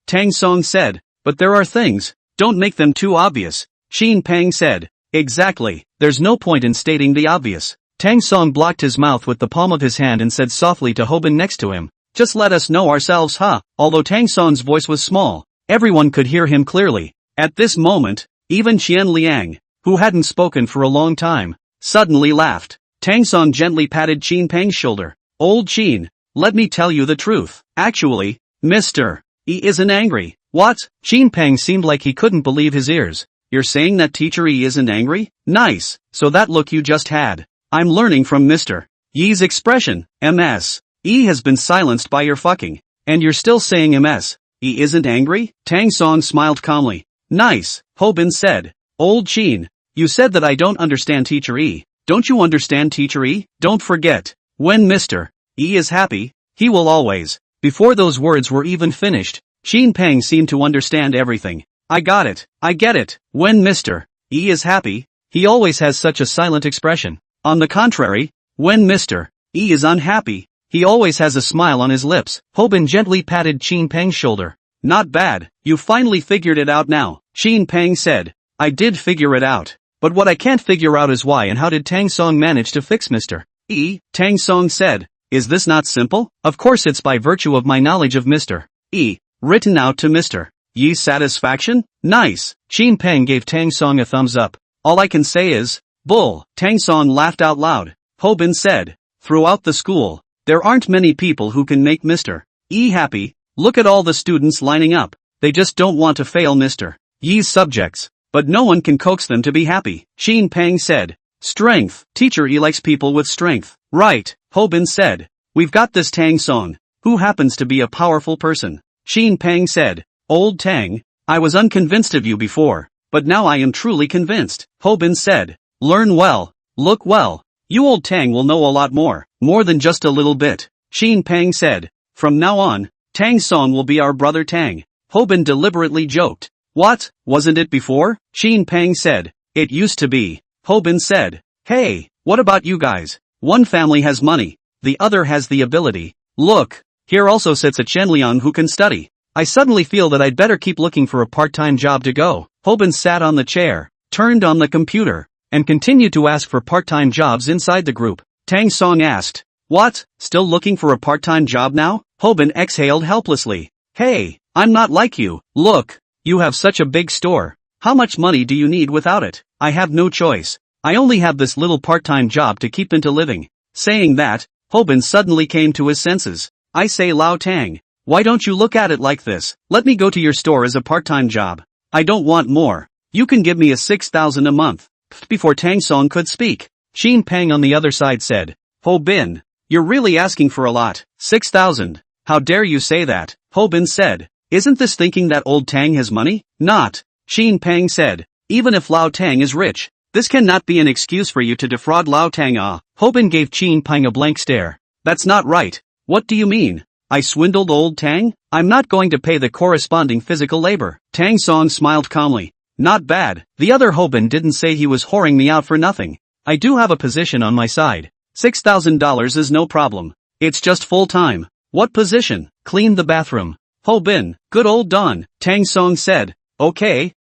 Tang Song said. But there are things, don't make them too obvious. Qin Peng said. Exactly, there's no point in stating the obvious. Tang Song blocked his mouth with the palm of his hand and said softly to Ho Bin next to him. Just let us know ourselves huh? Although Tang Song's voice was small, everyone could hear him clearly. At this moment, even Qian Liang, who hadn't spoken for a long time, suddenly laughed. Tang Song gently patted Qin Peng's shoulder. Old Qin, let me tell you the truth. Actually, Mr. E isn't angry. What? Qin Peng seemed like he couldn't believe his ears. You're saying that Teacher E isn't angry? Nice, so that look you just had. I'm learning from Mr. Yi's expression. MS. E has been silenced by your fucking. And you're still saying MS. E isn't angry? Tang Song smiled calmly. Nice, Ho Bin said. Old Qin, you said that I don't understand Teacher E. Don't you understand Teacher E? Don't forget, when Mr. E is happy, he will always. Before those words were even finished, Qin Peng seemed to understand everything. I got it, I get it. When Mr. E is happy, he always has such a silent expression. On the contrary, when Mr. E is unhappy, he always has a smile on his lips. Ho Bin gently patted Qin Peng's shoulder. Not bad, you finally figured it out now, Qin Peng said. I did figure it out. But what I can't figure out is why and how did Tang Song manage to fix Mr. E? Tang Song said. Is this not simple? Of course it's by virtue of my knowledge of Mr. E. Written out to Mr. Yi's satisfaction? Nice. Qin Peng gave Tang Song a thumbs up. All I can say is, bull. Tang Song laughed out loud. Ho Bin said. Throughout the school, there aren't many people who can make Mr. E happy, Look at all the students lining up. They just don't want to fail Mr. Yi's subjects. But no one can coax them to be happy. Shin Pang said. Strength. Teacher Yi likes people with strength. Right, Ho Bin said. We've got this Tang Song, who happens to be a powerful person. Shin Pang said. Old Tang, I was unconvinced of you before, but now I am truly convinced. Ho Bin said. Learn well. Look well. You old Tang will know a lot more than just a little bit. Shin Pang said. From now on, Tang Song will be our brother Tang. Ho Bin deliberately joked. What, wasn't it before? Shin Pang said. It used to be. Ho Bin said. Hey, what about you guys? One family has money, the other has the ability. Look, here also sits a Chenliang who can study. I suddenly feel that I'd better keep looking for a part-time job to go. Ho Bin sat on the chair, turned on the computer, and continued to ask for part-time jobs inside the group. Tang Song asked. What, still looking for a part-time job now? Ho Bin exhaled helplessly. Hey, I'm not like you. Look, you have such a big store. How much money do you need without it? I have no choice. I only have this little part-time job to keep into living. Saying that, Ho Bin suddenly came to his senses. I say Lao Tang, why don't you look at it like this? Let me go to your store as a part-time job. I don't want more. You can give me a 6,000 a month. Before Tang Song could speak, Shin Pang on the other side said. Ho Bin, you're really asking for a lot. 6,000. How dare you say that? Ho Bin said. Isn't this thinking that old Tang has money? Not. Shin Pang said. Even if Lao Tang is rich, this cannot be an excuse for you to defraud Lao Tang. Ho Bin gave Shin Pang a blank stare. That's not right. What do you mean? I swindled old Tang? I'm not going to pay the corresponding physical labor. Tang Song smiled calmly. Not bad. The other Ho Bin didn't say he was whoring me out for nothing. I do have a position on my side. $6,000 is no problem. It's just full-time. What position? Clean the bathroom. Ho Bin, good old Don, Tang Song said. Okay.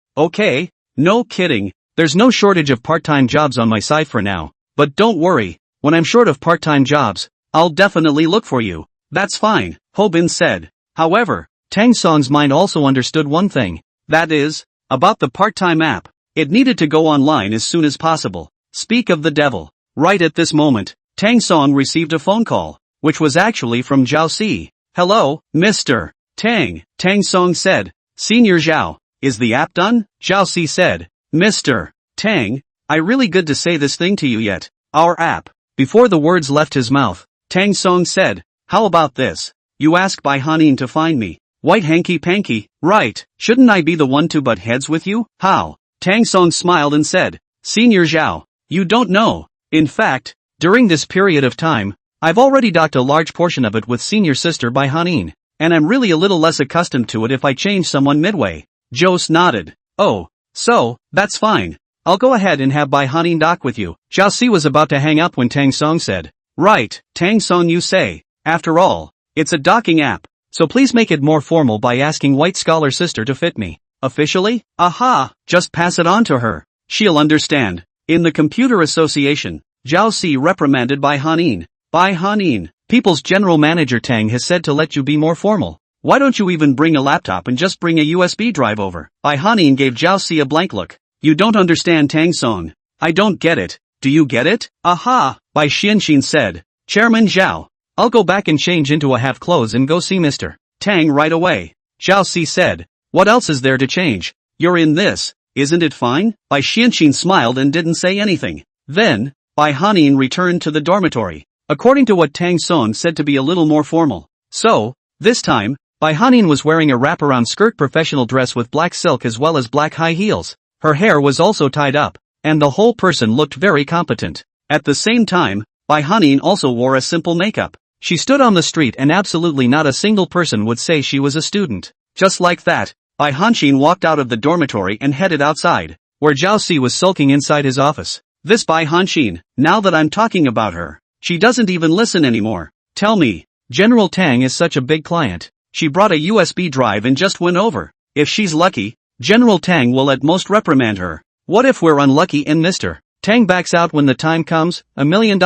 No kidding. There's no shortage of part-time jobs on my side for now. But don't worry, when I'm short of part-time jobs, I'll definitely look for you. That's fine, Ho Bin said. However, Tang Song's mind also understood one thing. That is, about the part-time app. It needed to go online as soon as possible. Speak of the devil. Right at this moment, Tang Song received a phone call, which was actually from Zhao Si. Hello, Mr. Tang, Tang Song said. Senior Zhao, is the app done? Zhao Si said. Mr. Tang, I really good to say this thing to you yet. Our app. Before the words left his mouth, Tang Song said. How about this? You ask Bai Hanin to find me. White hanky-panky, right, shouldn't I be the one to butt heads with you? How? Tang Song smiled and said. Senior Zhao, you don't know. In fact, during this period of time, I've already docked a large portion of it with senior sister Bai Hanin, and I'm really a little less accustomed to it if I change someone midway. Jose nodded. Oh, so, that's fine. I'll go ahead and have Bai Hanin dock with you. Zhao Si was about to hang up when Tang Song said. Right, Tang Song you say. After all, it's a docking app, so please make it more formal by asking White Scholar Sister to fit me. Officially? Aha, just pass it on to her. She'll understand. In the Computer Association, Zhao Si reprimanded Bai Hanin. Bai Hanin, People's General Manager Tang has said to let you be more formal. Why don't you even bring a laptop and just bring a USB drive over? Bai Hanin gave Zhao Si a blank look. You don't understand Tang Song. I don't get it. Do you get it? Aha, Bai Xianxin said. Chairman Zhao, I'll go back and change into a half clothes and go see Mr. Tang right away. Zhao Si said. What else is there to change? You're in this, isn't it fine? Bai Xianxin smiled and didn't say anything. Then, Bai Hanin returned to the dormitory, according to what Tang Song said to be a little more formal. So, this time, Bai Hanin was wearing a wraparound skirt professional dress with black silk as well as black high heels. Her hair was also tied up, and the whole person looked very competent. At the same time, Bai Hanin also wore a simple makeup. She stood on the street and absolutely not a single person would say she was a student. Just like that, Bai Hanshin walked out of the dormitory and headed outside, where Zhao Si was sulking inside his office. This Bai Hanshin, now that I'm talking about her, she doesn't even listen anymore. Tell me, General Tang is such a big client. She brought a USB drive and just went over. If she's lucky, General Tang will at most reprimand her. What if we're unlucky and Mr. Tang backs out when the time comes? $1 million.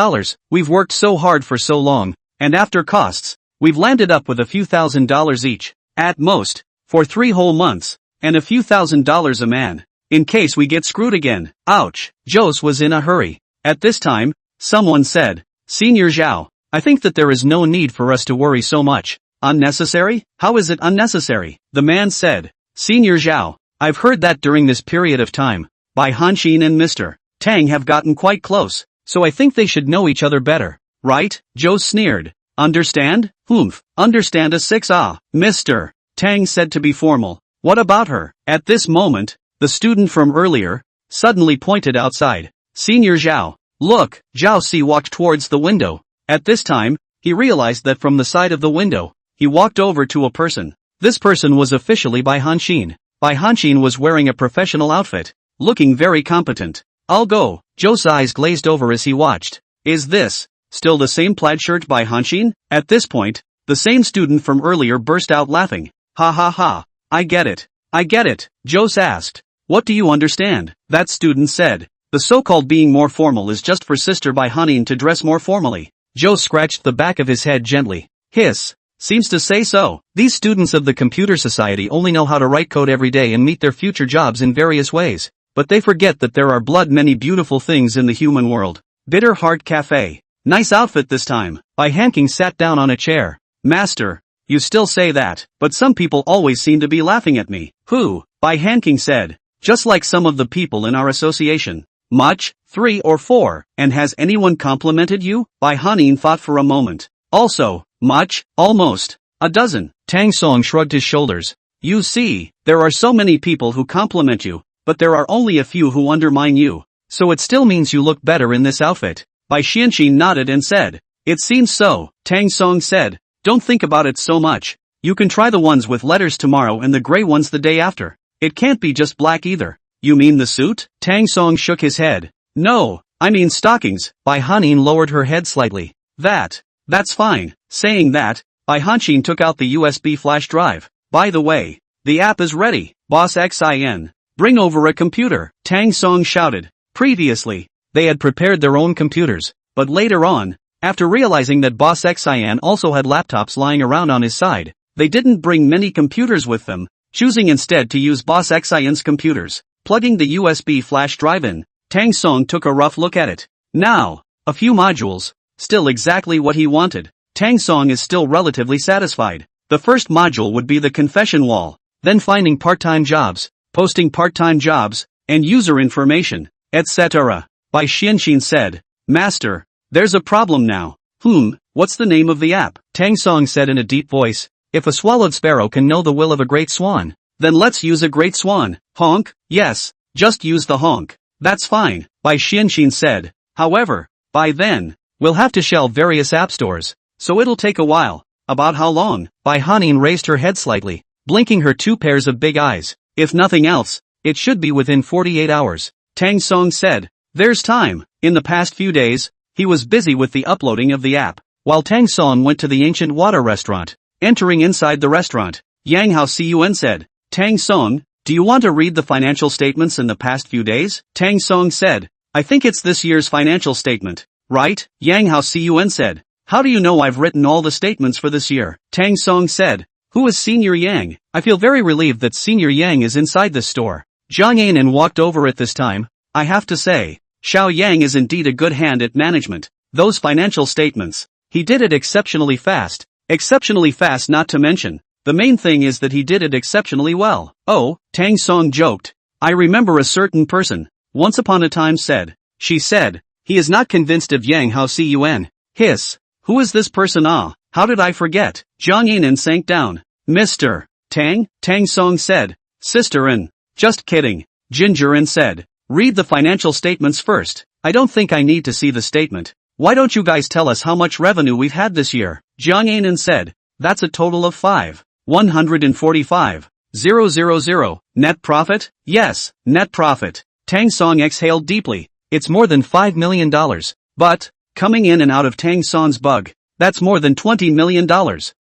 We've worked so hard for so long, and after costs, we've landed up with a few $1,000s each, at most, for 3 whole months, and a few $1,000s a man, in case we get screwed again. Ouch. Jose was in a hurry. At this time, someone said, Senior Zhao, I think that there is no need for us to worry so much. Unnecessary? How is it unnecessary? The man said. Senior Zhao, I've heard that during this period of time, Bai Hanxin and Mr. Tang have gotten quite close, so I think they should know each other better, right? Zhou sneered. Understand? Humph, understand a 6 Mr. Tang said to be formal. What about her? At this moment, the student from earlier, suddenly pointed outside. Senior Zhao, look, Zhao Si walked towards the window. At this time, he realized that from the side of the window, he walked over to a person. This person was officially Bai Hanxin. Bai Hanxin was wearing a professional outfit, looking very competent. I'll go. Zhou's eyes glazed over as he watched. Is this still the same plaid shirt Bai Hanxin? At this point, the same student from earlier burst out laughing. Ha ha ha. I get it. I get it. Zhou asked. What do you understand? That student said. The so-called being more formal is just for Sister Bai Hanxin to dress more formally. Zhou scratched the back of his head gently. Hiss. Seems to say so. These students of the computer society only know how to write code every day and meet their future jobs in various ways. But they forget that there are many beautiful things in the human world. Bitter Heart Cafe. Nice outfit this time. Bai Hanxin sat down on a chair. Master, you still say that, but some people always seem to be laughing at me. Who? Bai Hanxin said. Just like some of the people in our association. Much? 3 or 4. And has anyone complimented you? Bai Hanxin thought for a moment. Also, much? Almost. A dozen. Tang Song shrugged his shoulders. You see, there are so many people who compliment you, but there are only a few who undermine you. So it still means you look better in this outfit. Bai Xianxin nodded and said. It seems so. Tang Song said. Don't think about it so much. You can try the ones with letters tomorrow and the gray ones the day after. It can't be just black either. You mean the suit? Tang Song shook his head. No, I mean stockings. Bai Hanxin lowered her head slightly. That's fine. Saying that, Bai Hanxin took out the USB flash drive. By the way, the app is ready. Boss Xin. Bring over a computer. Tang Song shouted. Previously, they had prepared their own computers, but later on, after realizing that Boss Xin also had laptops lying around on his side, they didn't bring many computers with them, choosing instead to use Boss Xin's computers. Plugging the USB flash drive in, Tang Song took a rough look at it. Now, a few modules, still exactly what he wanted. Tang Song is still relatively satisfied. The first module would be the confession wall, then finding part-time jobs, posting part-time jobs, and user information, etc. Bai Xianxin said. Master, there's a problem now. What's the name of the app? Tang Song said in a deep voice. If a swallowed sparrow can know the will of a great swan, then let's use a great swan. Honk? Yes, just use the honk. That's fine, Bai Xianxin said. However, by then, we'll have to shelve various app stores, so it'll take a while. About how long? Bai Hanxin raised her head slightly, blinking her 2 pairs of big eyes. If nothing else, it should be within 48 hours. Tang Song said. There's time. In the past few days, he was busy with the uploading of the app, while Tang Song went to the ancient water restaurant. Entering inside the restaurant, Yang Hao Cun said. Tang Song, do you want to read the financial statements in the past few days? Tang Song said. I think it's this year's financial statement, right? Yang Hao Cun said. How do you know I've written all the statements for this year? Tang Song said. Who is Senior Yang? I feel very relieved that Senior Yang is inside this store. Zhang Yanan walked over at this time. I have to say, Xiao Yang is indeed a good hand at management. Those financial statements, he did it exceptionally fast. Exceptionally fast, not to mention, the main thing is that he did it exceptionally well. Oh, Tang Song joked. I remember a certain person, once upon a time said. She said, he is not convinced of Yang Hao Cun. Hiss. Who is this person? How did I forget? Zhang Yanan sank down. Mr. Tang? Tang Song said. Sister An. Just kidding. Ginger An said. Read the financial statements first. I don't think I need to see the statement. Why don't you guys tell us how much revenue we've had this year? Zhang Yanan said. That's a total of 145,000. Net profit? Yes, net profit. Tang Song exhaled deeply. It's more than $5 million. But, coming in and out of Tang Song's bug, that's more than $20 million.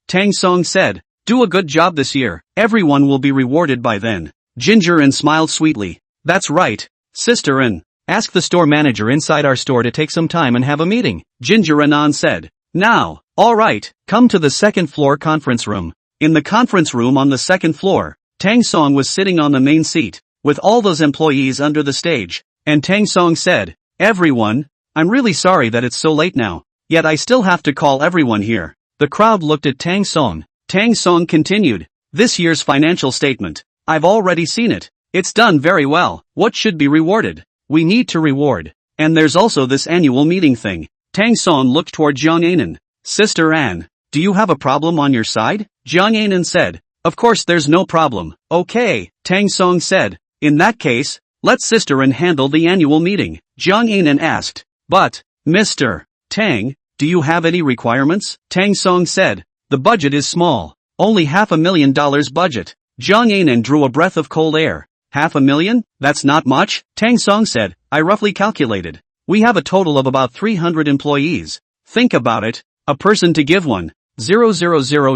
Tang Song said. Do a good job this year. Everyone will be rewarded by then. Ginger An smiled sweetly. That's right, Sister An. Ask the store manager inside our store to take some time and have a meeting. Ginger Anan said. Now, alright, come to the second floor conference room. In the conference room on the second floor, Tang Song was sitting on the main seat, with all those employees under the stage, and Tang Song said, Everyone, I'm really sorry that it's so late now, yet I still have to call everyone here. The crowd looked at Tang Song. Tang Song continued. This year's financial statement. I've already seen it. It's done very well. What should be rewarded? We need to reward. And there's also this annual meeting thing. Tang Song looked toward Jiang Anan. Sister Anne, do you have a problem on your side? Jiang Anan said. Of course there's no problem. Okay, Tang Song said. In that case, let Sister Anne handle the annual meeting. Jiang Anan asked. But, Mr. Tang, do you have any requirements? Tang Song said. The budget is small. Only $500,000 budget. Jiang Anan drew a breath of cold air. $500,000? That's not much? Tang Song said. I roughly calculated. We have a total of about 300 employees. Think about it. A person to give 1,000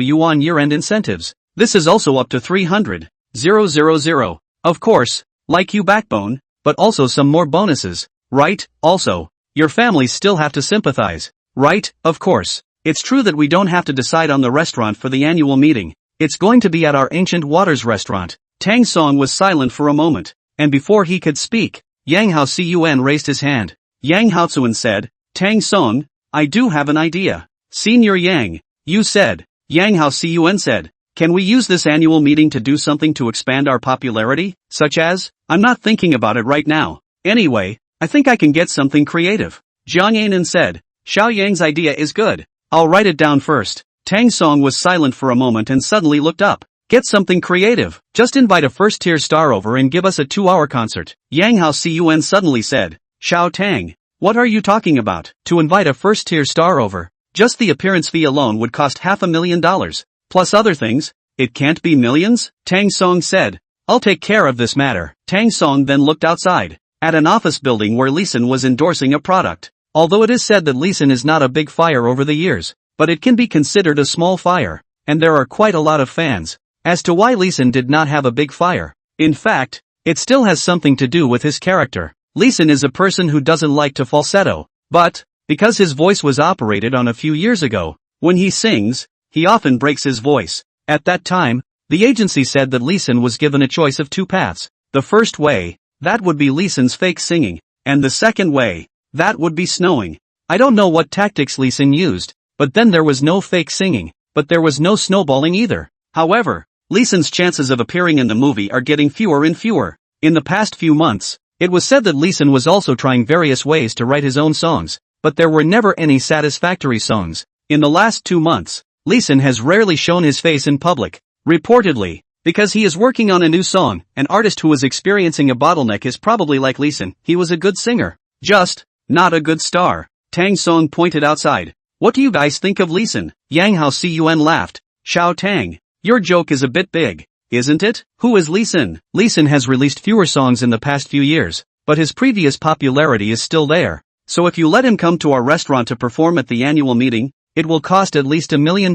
yuan year-end incentives. This is also up to 300,000. Of course, like you backbone, but also some more bonuses, right? Also, your families still have to sympathize, right? Of course. It's true that we don't have to decide on the restaurant for the annual meeting. It's going to be at our Ancient Waters restaurant. Tang Song was silent for a moment, and before he could speak, Yang Haoxian raised his hand. Yang Haoxian said, Tang Song, I do have an idea. Senior Yang, you said. Yang Haoxian said, can we use this annual meeting to do something to expand our popularity, such as? I'm not thinking about it right now. Anyway, I think I can get something creative. Jiang Anan said, Xiao Yang's idea is good. I'll write it down first. Tang Song was silent for a moment and suddenly looked up. Get something creative. Just invite a first-tier star over and give us a 2-hour concert. Yang Haoxian suddenly said, Xiao Tang, what are you talking about? To invite a first-tier star over? Just the appearance fee alone would cost $500,000. Plus other things. It can't be millions? Tang Song said. I'll take care of this matter. Tang Song then looked outside, at an office building where Lee Sin was endorsing a product. Although it is said that Lee Sin is not a big fire over the years, but it can be considered a small fire, and there are quite a lot of fans. As to why Lee Sin did not have a big fire, in fact, it still has something to do with his character. Lee Sin is a person who doesn't like to falsetto, but, because his voice was operated on a few years ago, when he sings, he often breaks his voice. At that time, the agency said that Lee Sin was given a choice of 2 paths. The first way, that would be Lee Sin's fake singing, and the second way, that would be snowing. I don't know what tactics Lee Sin used, but then there was no fake singing, but there was no snowballing either. However, Lee Sin's chances of appearing in the movie are getting fewer and fewer. In the past few months, it was said that Lee Sin was also trying various ways to write his own songs, but there were never any satisfactory songs. In the last 2 months, Lee Sin has rarely shown his face in public. Reportedly, because he is working on a new song, an artist who is experiencing a bottleneck is probably like Lee Sin. He was a good singer. Just, not a good star. Tang Song pointed outside. What do you guys think of Lee Sin? Yang Haoxian laughed. Xiao Tang, your joke is a bit big, isn't it? Who is Lee Sin? Lee Sin has released fewer songs in the past few years, but his previous popularity is still there. So if you let him come to our restaurant to perform at the annual meeting, it will cost at least $1 million.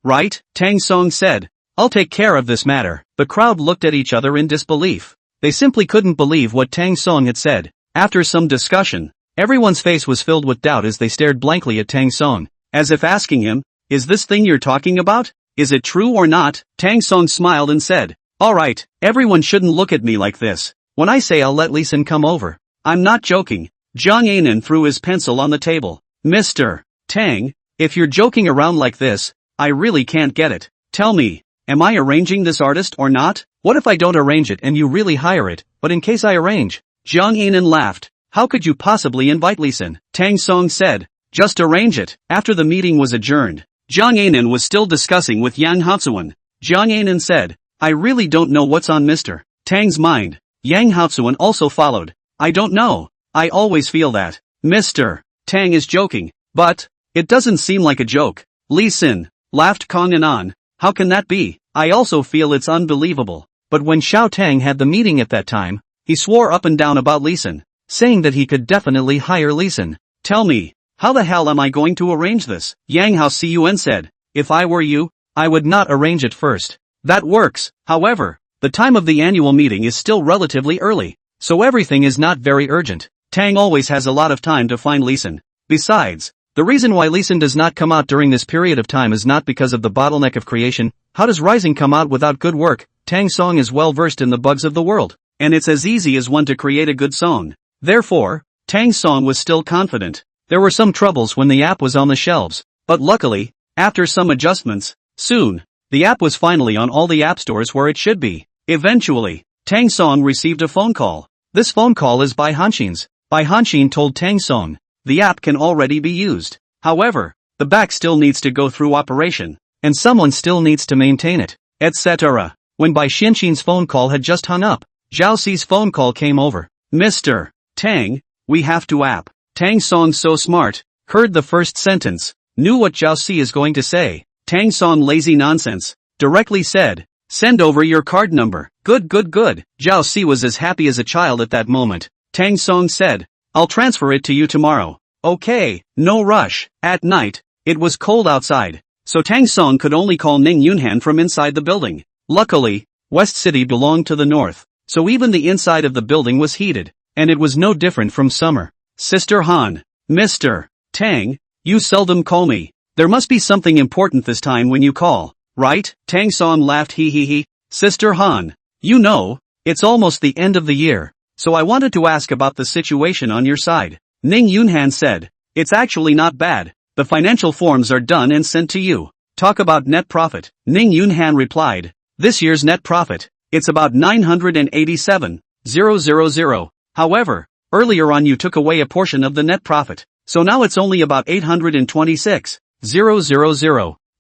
Right? Tang Song said. I'll take care of this matter. The crowd looked at each other in disbelief. They simply couldn't believe what Tang Song had said. After some discussion, everyone's face was filled with doubt as they stared blankly at Tang Song, as if asking him, is this thing you're talking about? Is it true or not? Tang Song smiled and said, alright, everyone shouldn't look at me like this. When I say I'll let Lee Sin come over, I'm not joking. Jiang Anan threw his pencil on the table. Mr. Tang, if you're joking around like this, I really can't get it. Tell me, am I arranging this artist or not? What if I don't arrange it and you really hire it, but in case I arrange? Jiang Anan laughed. How could you possibly invite Lee Sin? Tang Song said. Just arrange it. After the meeting was adjourned, Jiang Anan was still discussing with Yang Haoxian. Jiang Anan said, I really don't know what's on Mr. Tang's mind. Yang Haoxian also followed. I don't know. I always feel that Mr. Tang is joking, but it doesn't seem like a joke. Lee Sin laughed Kong and on. How can that be? I also feel it's unbelievable. But when Xiao Tang had the meeting at that time, he swore up and down about Lee Sin, saying that he could definitely hire Lee Sin. Tell me, how the hell am I going to arrange this? Yang Haoxian said. If I were you, I would not arrange it first. That works. However, the time of the annual meeting is still relatively early, so everything is not very urgent. Tang always has a lot of time to find Lee Sin. Besides, the reason why Lee Sin does not come out during this period of time is not because of the bottleneck of creation. How does Rising come out without good work? Tang Song is well versed in the bugs of the world, and it's as easy as one to create a good song. Therefore, Tang Song was still confident. There were some troubles when the app was on the shelves, but luckily, after some adjustments, soon, The app was finally on all the app stores where it should be. Eventually, Tang Song received a phone call. This phone call is by Hanshin. By Hanshin told Tang Song, the app can already be used. However, the back still needs to go through operation, and someone still needs to maintain it, etc. When Bai Xinshin's phone call had just hung up, Zhao Xi's phone call came over. Mr. Tang, we have to app. Tang Song, so smart, heard the first sentence, knew what Zhao Xi is going to say. Tang Song, lazy nonsense, directly said, send over your card number. Good. Zhao Xi was as happy as a child at that moment. Tang Song said, I'll transfer it to you tomorrow. Okay, no rush. At night, it was cold outside, so Tang Song could only call Ning Yunhan from inside the building. Luckily, West City belonged to the north, so even the inside of the building was heated, and it was no different from summer. Sister Han, Mr. Tang, you seldom call me. There must be something important this time when you call, right? Tang Song laughed, he. Sister Han, you know, it's almost the end of the year, so I wanted to ask about the situation on your side. Ning Yunhan said, it's actually not bad. The financial forms are done and sent to you. Talk about net profit. Ning Yunhan replied, this year's net profit, it's about 987,000. However, earlier on you took away a portion of the net profit, so now it's only about 826,000.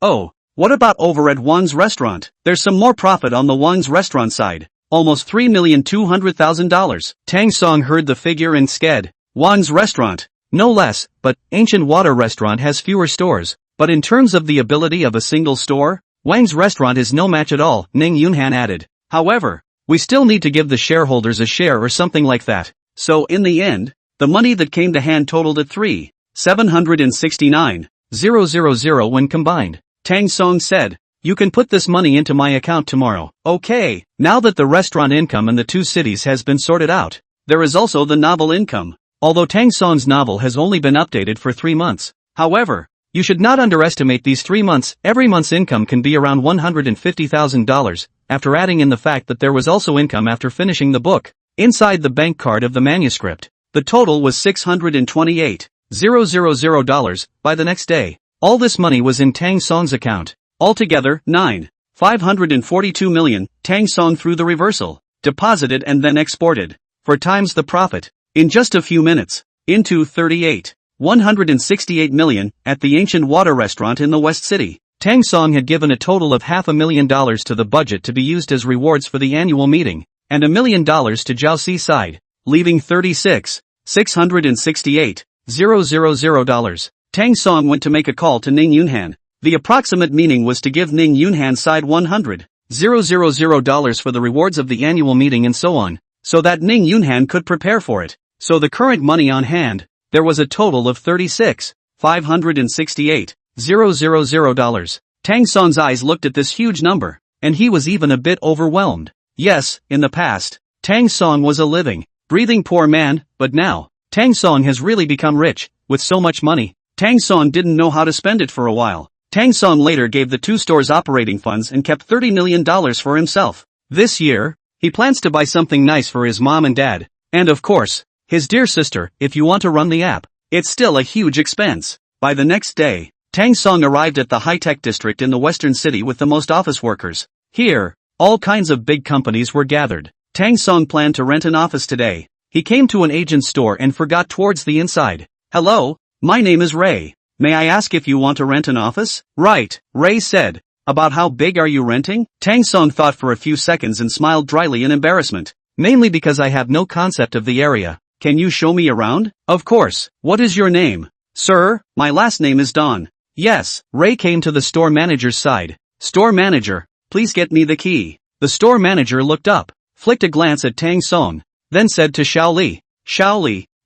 Oh, what about over at Wang's restaurant? There's some more profit on the Wang's restaurant side, almost $3,200,000. Tang Song heard the figure and sked. Wang's restaurant, no less, but Ancient Water Restaurant has fewer stores, but in terms of the ability of a single store, Wang's restaurant is no match at all, Ning Yunhan added. However, we still need to give the shareholders a share or something like that. So in the end, the money that came to hand totaled at 3,769,000 when combined. Tang Song said, you can put this money into my account tomorrow. Okay, now that the restaurant income in the two cities has been sorted out, there is also the novel income. Although Tang Song's novel has only been updated for 3 months. However, you should not underestimate these 3 months. Every month's income can be around $150,000, after adding in the fact that there was also income after finishing the book. Inside the bank card of the manuscript, the total was $628,000 by the next day. All this money was in Tang Song's account. Altogether, 9,542 million. Tang Song threw the reversal, deposited and then exported, for times the profit. In just a few minutes, into 168 million, at the Ancient Water Restaurant in the West City. Tang Song had given a total of $500,000 to the budget to be used as rewards for the annual meeting, and $1 million to Zhao Xi's side, leaving $36,668,000. Tang Song went to make a call to Ning Yunhan. The approximate meaning was to give Ning Yunhan's side $100,000 for the rewards of the annual meeting and so on, so that Ning Yunhan could prepare for it. So the current money on hand, there was a total of $36,568,000. Tang Song's eyes looked at this huge number, and he was even a bit overwhelmed. Yes, in the past, Tang Song was a living, breathing poor man, but now, Tang Song has really become rich. With so much money, Tang Song didn't know how to spend it for a while. Tang Song later gave the two stores operating funds and kept $30 million for himself. This year, he plans to buy something nice for his mom and dad, and of course, his dear sister. If you want to run the app, it's still a huge expense. By the next day, Tang Song arrived at the high-tech district in the western city with the most office workers. Here, all kinds of big companies were gathered. Tang Song planned to rent an office today. He came to an agent's store and forgot towards the inside. Hello, my name is Ray. May I ask if you want to rent an office? Right, Ray said. About how big are you renting? Tang Song thought for a few seconds and smiled dryly in embarrassment. Mainly because I have no concept of the area. Can you show me around? Of course. What is your name? Sir, my last name is Don. Yes. Ray came to the store manager's side. Store manager, please get me the key. The store manager looked up, flicked a glance at Tang Song, then said to Xiao Li,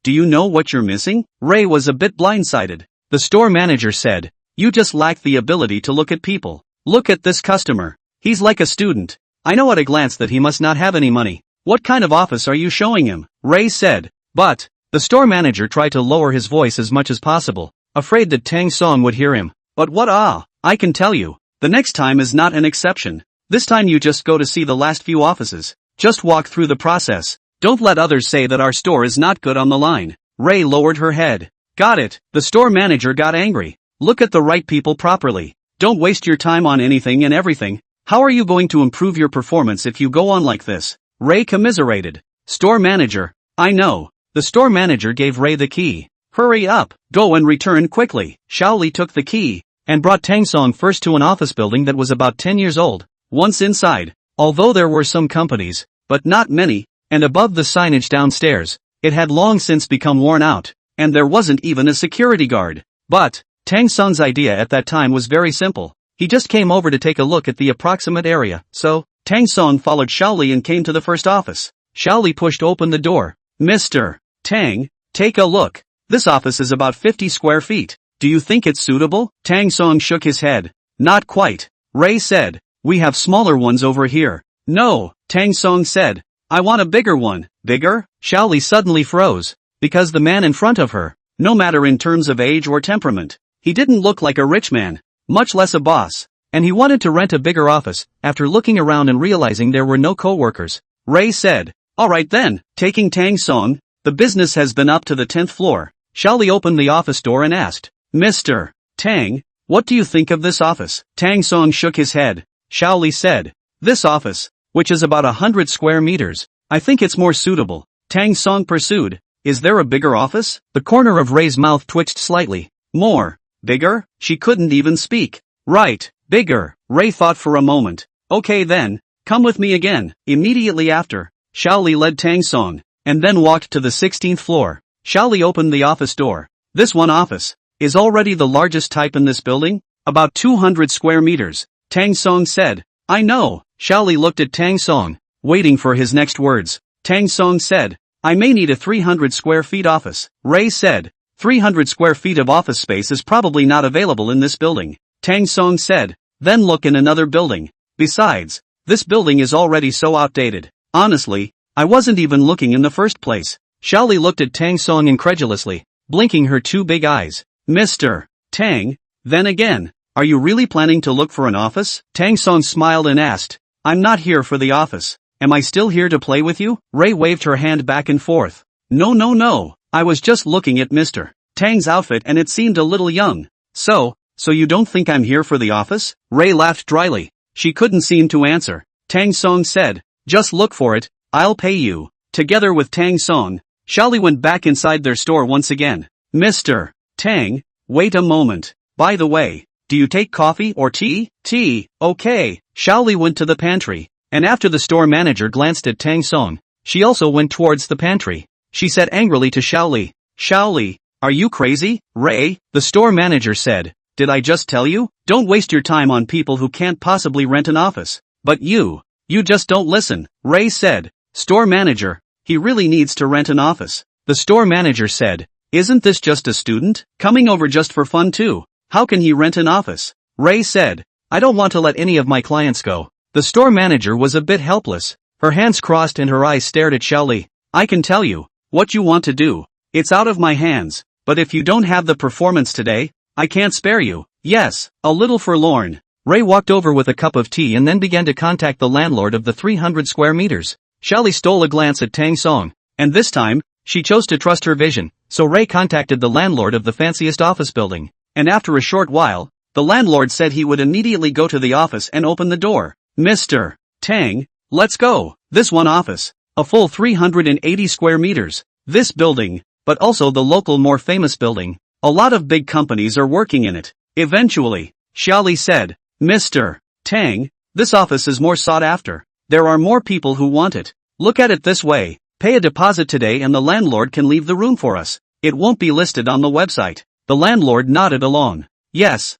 do you know what you're missing? Ray was a bit blindsided. The store manager said, you just lack the ability to look at people. Look at this customer. He's like a student. I know at a glance that he must not have any money. What kind of office are you showing him? Ray said. But, the store manager tried to lower his voice as much as possible, afraid that Tang Song would hear him. But what I can tell you, the next time is not an exception. This time you just go to see the last few offices. Just walk through the process. Don't let others say that our store is not good on the line. Ray lowered her head. Got it. The store manager got angry. Look at the right people properly. Don't waste your time on anything and everything. How are you going to improve your performance if you go on like this? Ray commiserated. Store manager. I know. The store manager gave Ray the key. Hurry up, go and return quickly. Xiaoli took the key and brought Tang Song first to an office building that was about 10 years old. Once inside, although there were some companies, but not many, and above the signage downstairs, it had long since become worn out, and there wasn't even a security guard. But Tang Song's idea at that time was very simple. He just came over to take a look at the approximate area, so Tang Song followed Xiaoli and came to the first office. Xiaoli pushed open the door. Mr. Tang, take a look. This office is about 50 square feet. Do you think it's suitable? Tang Song shook his head. Not quite. Ray said. We have smaller ones over here. No, Tang Song said. I want a bigger one. Bigger? Xiaoli suddenly froze. Because the man in front of her, no matter in terms of age or temperament, he didn't look like a rich man, much less a boss, and he wanted to rent a bigger office. After looking around and realizing there were no co-workers, Ray said, alright then, taking Tang Song, the business has been up to the 10th floor. Xiaoli opened the office door and asked, Mr. Tang, what do you think of this office? Tang Song shook his head. Xiaoli said, this office, which is about 100 square meters, I think it's more suitable. Tang Song pursued, is there a bigger office? The corner of Ray's mouth twitched slightly. More. Bigger? She couldn't even speak. Right, bigger. Ray thought for a moment. Okay then, come with me again. Immediately after, Xiaoli led Tang Song, and then walked to the 16th floor. Xiaoli opened the office door. This one office is already the largest type in this building, about 200 square meters. Tang Song said, I know. Xiaoli looked at Tang Song, waiting for his next words. Tang Song said, I may need a 300 square feet office. Ray said, 300 square feet of office space is probably not available in this building. Tang Song said, then look in another building. Besides, this building is already so outdated. Honestly, I wasn't even looking in the first place. Xiaoli looked at Tang Song incredulously, blinking her two big eyes. Mr. Tang, then again, are you really planning to look for an office? Tang Song smiled and asked, I'm not here for the office. Am I still here to play with you? Ray waved her hand back and forth. No. I was just looking at Mr. Tang's outfit and it seemed a little young. So you don't think I'm here for the office? Ray laughed dryly. She couldn't seem to answer. Tang Song said, just look for it, I'll pay you. Together with Tang Song, Xiaoli went back inside their store once again. Mr. Tang, wait a moment. By the way, do you take coffee or tea? Tea, okay. Xiaoli went to the pantry, and after the store manager glanced at Tang Song, she also went towards the pantry. She said angrily to Xiaoli, Xiaoli, are you crazy? Ray, the store manager said, did I just tell you? Don't waste your time on people who can't possibly rent an office. But you just don't listen. Ray said, store manager, he really needs to rent an office. The store manager said, isn't this just a student, coming over just for fun too? How can he rent an office? Ray said, I don't want to let any of my clients go. The store manager was a bit helpless. Her hands crossed and her eyes stared at Xiaoli. I can tell you what you want to do. It's out of my hands, but if you don't have the performance today, I can't spare you. Yes, a little forlorn. Ray walked over with a cup of tea and then began to contact the landlord of the 300 square meters. Xiaoli stole a glance at Tang Song, and this time, she chose to trust her vision, so Ray contacted the landlord of the fanciest office building, and after a short while, the landlord said he would immediately go to the office and open the door. Mr. Tang, let's go. This one office, a full 380 square meters. This building, but also the local more famous building. A lot of big companies are working in it. Eventually, Xiaoli said, Mr. Tang, this office is more sought after. There are more people who want it. Look at it this way. Pay a deposit today and the landlord can leave the room for us. It won't be listed on the website. The landlord nodded along. Yes.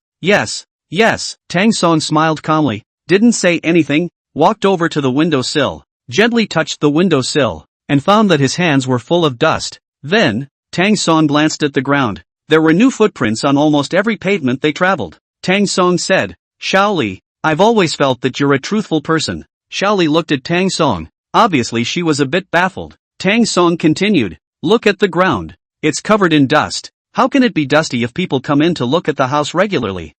Tang Song smiled calmly, didn't say anything, walked over to the windowsill, gently touched the windowsill, and found that his hands were full of dust. Then, Tang Song glanced at the ground. There were new footprints on almost every pavement they traveled. Tang Song said, Xiaoli, I've always felt that you're a truthful person. Xiaoli looked at Tang Song. Obviously she was a bit baffled. Tang Song continued, look at the ground. It's covered in dust. How can it be dusty if people come in to look at the house regularly?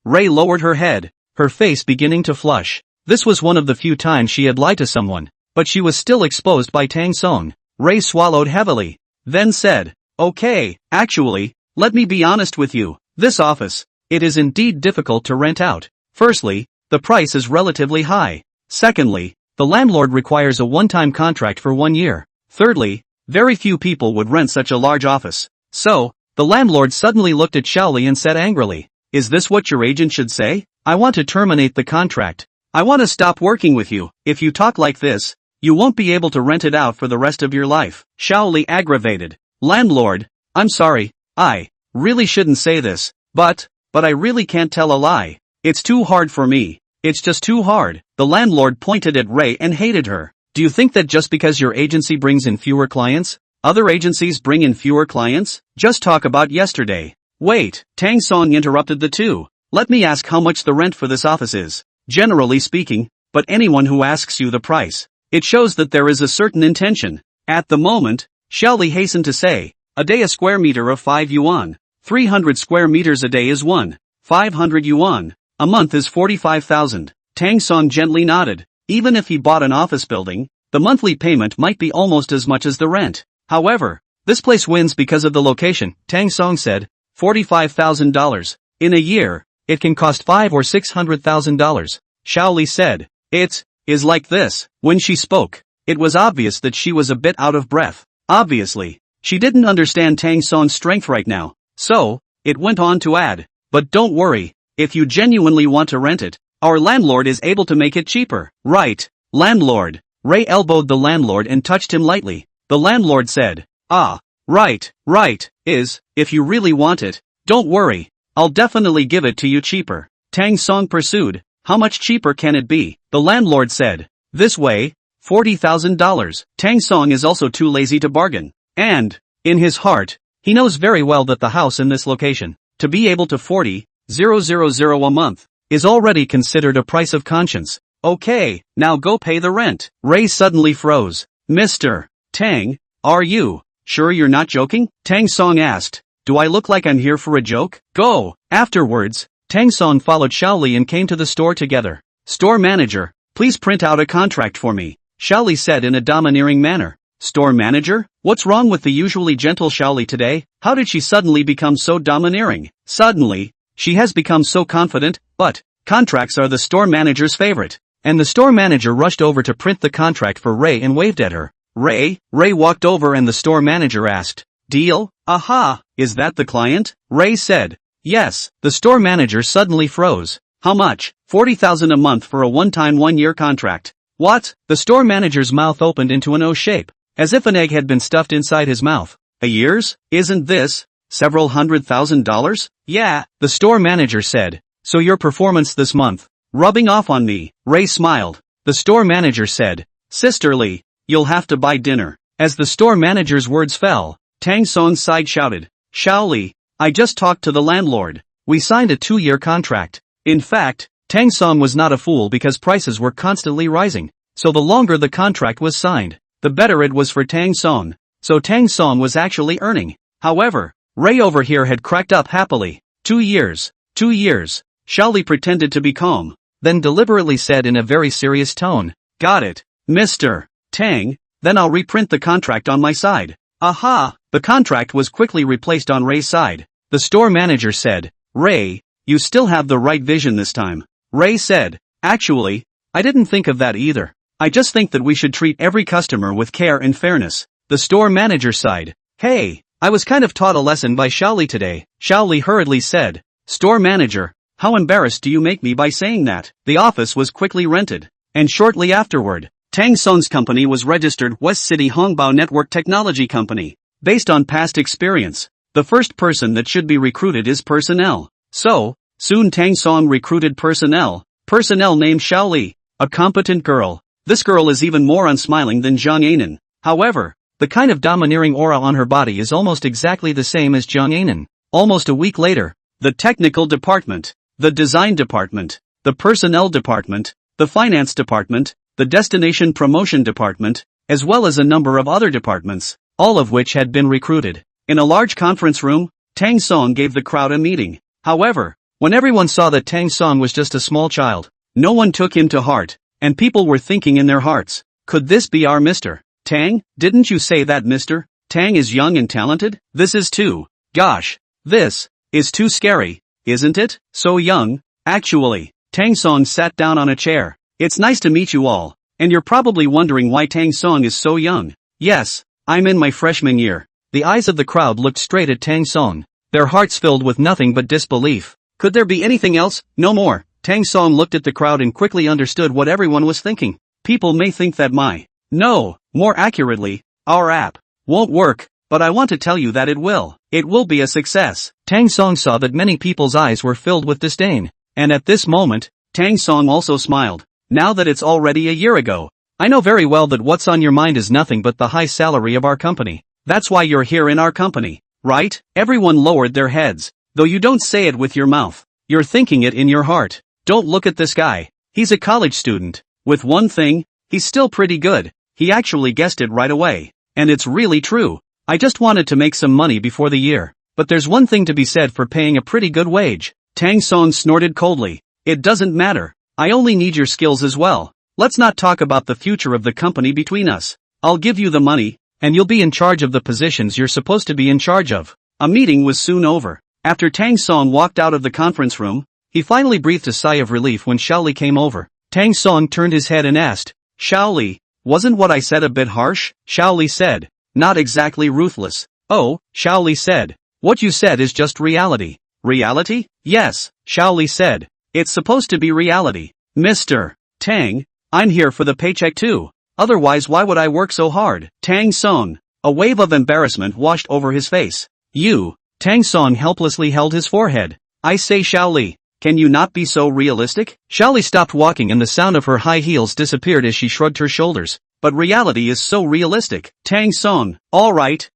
Ray lowered her head, her face beginning to flush. This was one of the few times she had lied to someone, but she was still exposed by Tang Song. Ray swallowed heavily, then said, okay, actually, let me be honest with you. This office, it is indeed difficult to rent out. Firstly, the price is relatively high. Secondly, the landlord requires a one-time contract for 1 year. Thirdly, very few people would rent such a large office. So, the landlord suddenly looked at Xiaoli and said angrily, "Is this what your agent should say? I want to terminate the contract. I want to stop working with you. If you talk like this, you won't be able to rent it out for the rest of your life." Xiaoli aggravated. "Landlord, I'm sorry, I really shouldn't say this, but I really can't tell a lie. It's too hard for me. It's just too hard." The landlord pointed at Ray and hated her. "Do you think that just because your agency brings in fewer clients, other agencies bring in fewer clients? Just talk about yesterday." "Wait," Tang Song interrupted the two. "Let me ask how much the rent for this office is." "Generally speaking, but anyone who asks you the price, it shows that there is a certain intention." At the moment, Xiaoli hastened to say, "A day a square meter of 5 yuan. 300 square meters a day is 1,500 yuan. A month is 45,000. Tang Song gently nodded. Even if he bought an office building, the monthly payment might be almost as much as the rent. However, this place wins because of the location, Tang Song said. $45,000. In a year, it can cost $500,000 or $600,000. Xiaoli said. "It is like this." When she spoke, it was obvious that she was a bit out of breath. Obviously, she didn't understand Tang Song's strength right now. So, it went on to add, "But don't worry, if you genuinely want to rent it, our landlord is able to make it cheaper." "Right, landlord." Ray elbowed the landlord and touched him lightly. The landlord said, "Ah, right, if you really want it, don't worry, I'll definitely give it to you cheaper." Tang Song pursued, "How much cheaper can it be?" The landlord said, "This way, $40,000. Tang Song is also too lazy to bargain. And, in his heart, he knows very well that the house in this location, to be able to 40,000 a month, is already considered a price of conscience. "Okay, now go pay the rent." Ray suddenly froze. "Mr. Tang, are you sure you're not joking?" Tang Song asked. "Do I look like I'm here for a joke?" "Go." Afterwards, Tang Song followed Xiaoli and came to the store together. "Store manager, please print out a contract for me," Xiaoli said in a domineering manner. "Store manager? What's wrong with the usually gentle Xiaoli today? How did she suddenly become so domineering?" Suddenly, she has become so confident, but contracts are the store manager's favorite. And the store manager rushed over to print the contract for Ray and waved at her. Ray walked over and the store manager asked, "Deal? Aha, is that the client?" Ray said, "Yes." The store manager suddenly froze. "How much?" 40,000 a month for a one-time 1-year contract. "What?" The store manager's mouth opened into an O shape, as if an egg had been stuffed inside his mouth. "A year's? Isn't this several $100,000? Yeah," the store manager said. "So your performance this month, rubbing off on me." Ray smiled. The store manager said, "Sisterly, you'll have to buy dinner." As the store manager's words fell, Tang Song's side shouted, "Xiaoli, I just talked to the landlord. We signed a 2-year contract." In fact, Tang Song was not a fool because prices were constantly rising, so the longer the contract was signed, the better it was for Tang Song. So Tang Song was actually earning. However, Ray over here had cracked up happily. 2 years. Xiaoli pretended to be calm, then deliberately said in a very serious tone, "Got it, Mr. Tang, then I'll reprint the contract on my side." Aha! The contract was quickly replaced on Ray's side. The store manager said, "Ray, you still have the right vision this time." Ray said, "Actually, I didn't think of that either. I just think that we should treat every customer with care and fairness." The store manager sighed. "Hey, I was kind of taught a lesson by Xiaoli today." Xiaoli hurriedly said, "Store manager, how embarrassed do you make me by saying that?" The office was quickly rented, and shortly afterward, Tang Song's company was registered West City Hongbao Network Technology Company. Based on past experience, the first person that should be recruited is personnel. So, soon Tang Song recruited personnel named Xiaoli, a competent girl. This girl is even more unsmiling than Zhang Anan. However, the kind of domineering aura on her body is almost exactly the same as Zhang Anan. Almost a week later, the technical department, the design department, the personnel department, the finance department, the destination promotion department, as well as a number of other departments, all of which had been recruited. In a large conference room, Tang Song gave the crowd a meeting. However, when everyone saw that Tang Song was just a small child, no one took him to heart, and people were thinking in their hearts, "Could this be our Mr. Tang? Didn't you say that Mr. Tang is young and talented? This is too, gosh, this is too scary." isn't it? So young. Actually, Tang Song sat down on a chair. It's nice to meet you all. And you're probably wondering why Tang Song is so young. Yes, I'm in my freshman year. The eyes of the crowd looked straight at Tang Song, their hearts filled with nothing but disbelief. Could there be anything else? No more. Tang Song looked at the crowd and quickly understood what everyone was thinking. People may think that more accurately, our app won't work, but I want to tell you that it will. It will be a success. Tang Song saw that many people's eyes were filled with disdain. And at this moment, Tang Song also smiled. Now that it's already a year ago, I know very well that what's on your mind is nothing but the high salary of our company. That's why you're here in our company, right? Everyone lowered their heads. Though you don't say it with your mouth, you're thinking it in your heart. Don't look at this guy. He's a college student. With one thing, he's still pretty good. He actually guessed it right away. And it's really true. I just wanted to make some money before the year. But there's one thing to be said for paying a pretty good wage. Tang Song snorted coldly. It doesn't matter. I only need your skills as well. Let's not talk about the future of the company between us. I'll give you the money, and you'll be in charge of the positions you're supposed to be in charge of. A meeting was soon over. After Tang Song walked out of the conference room, he finally breathed a sigh of relief when Xiaoli came over. Tang Song turned his head and asked, Xiaoli, wasn't what I said a bit harsh? Xiaoli said, not exactly ruthless. Oh, Xiaoli said, what you said is just reality. Reality? Yes, Xiaoli said. It's supposed to be reality. Mr. Tang, I'm here for the paycheck too. Otherwise why would I work so hard? Tang Song. A wave of embarrassment washed over his face. You. Tang Song helplessly held his forehead. I say Xiaoli, can you not be so realistic? Xiaoli stopped walking and the sound of her high heels disappeared as she shrugged her shoulders. But reality is so realistic. Tang Song. Alright.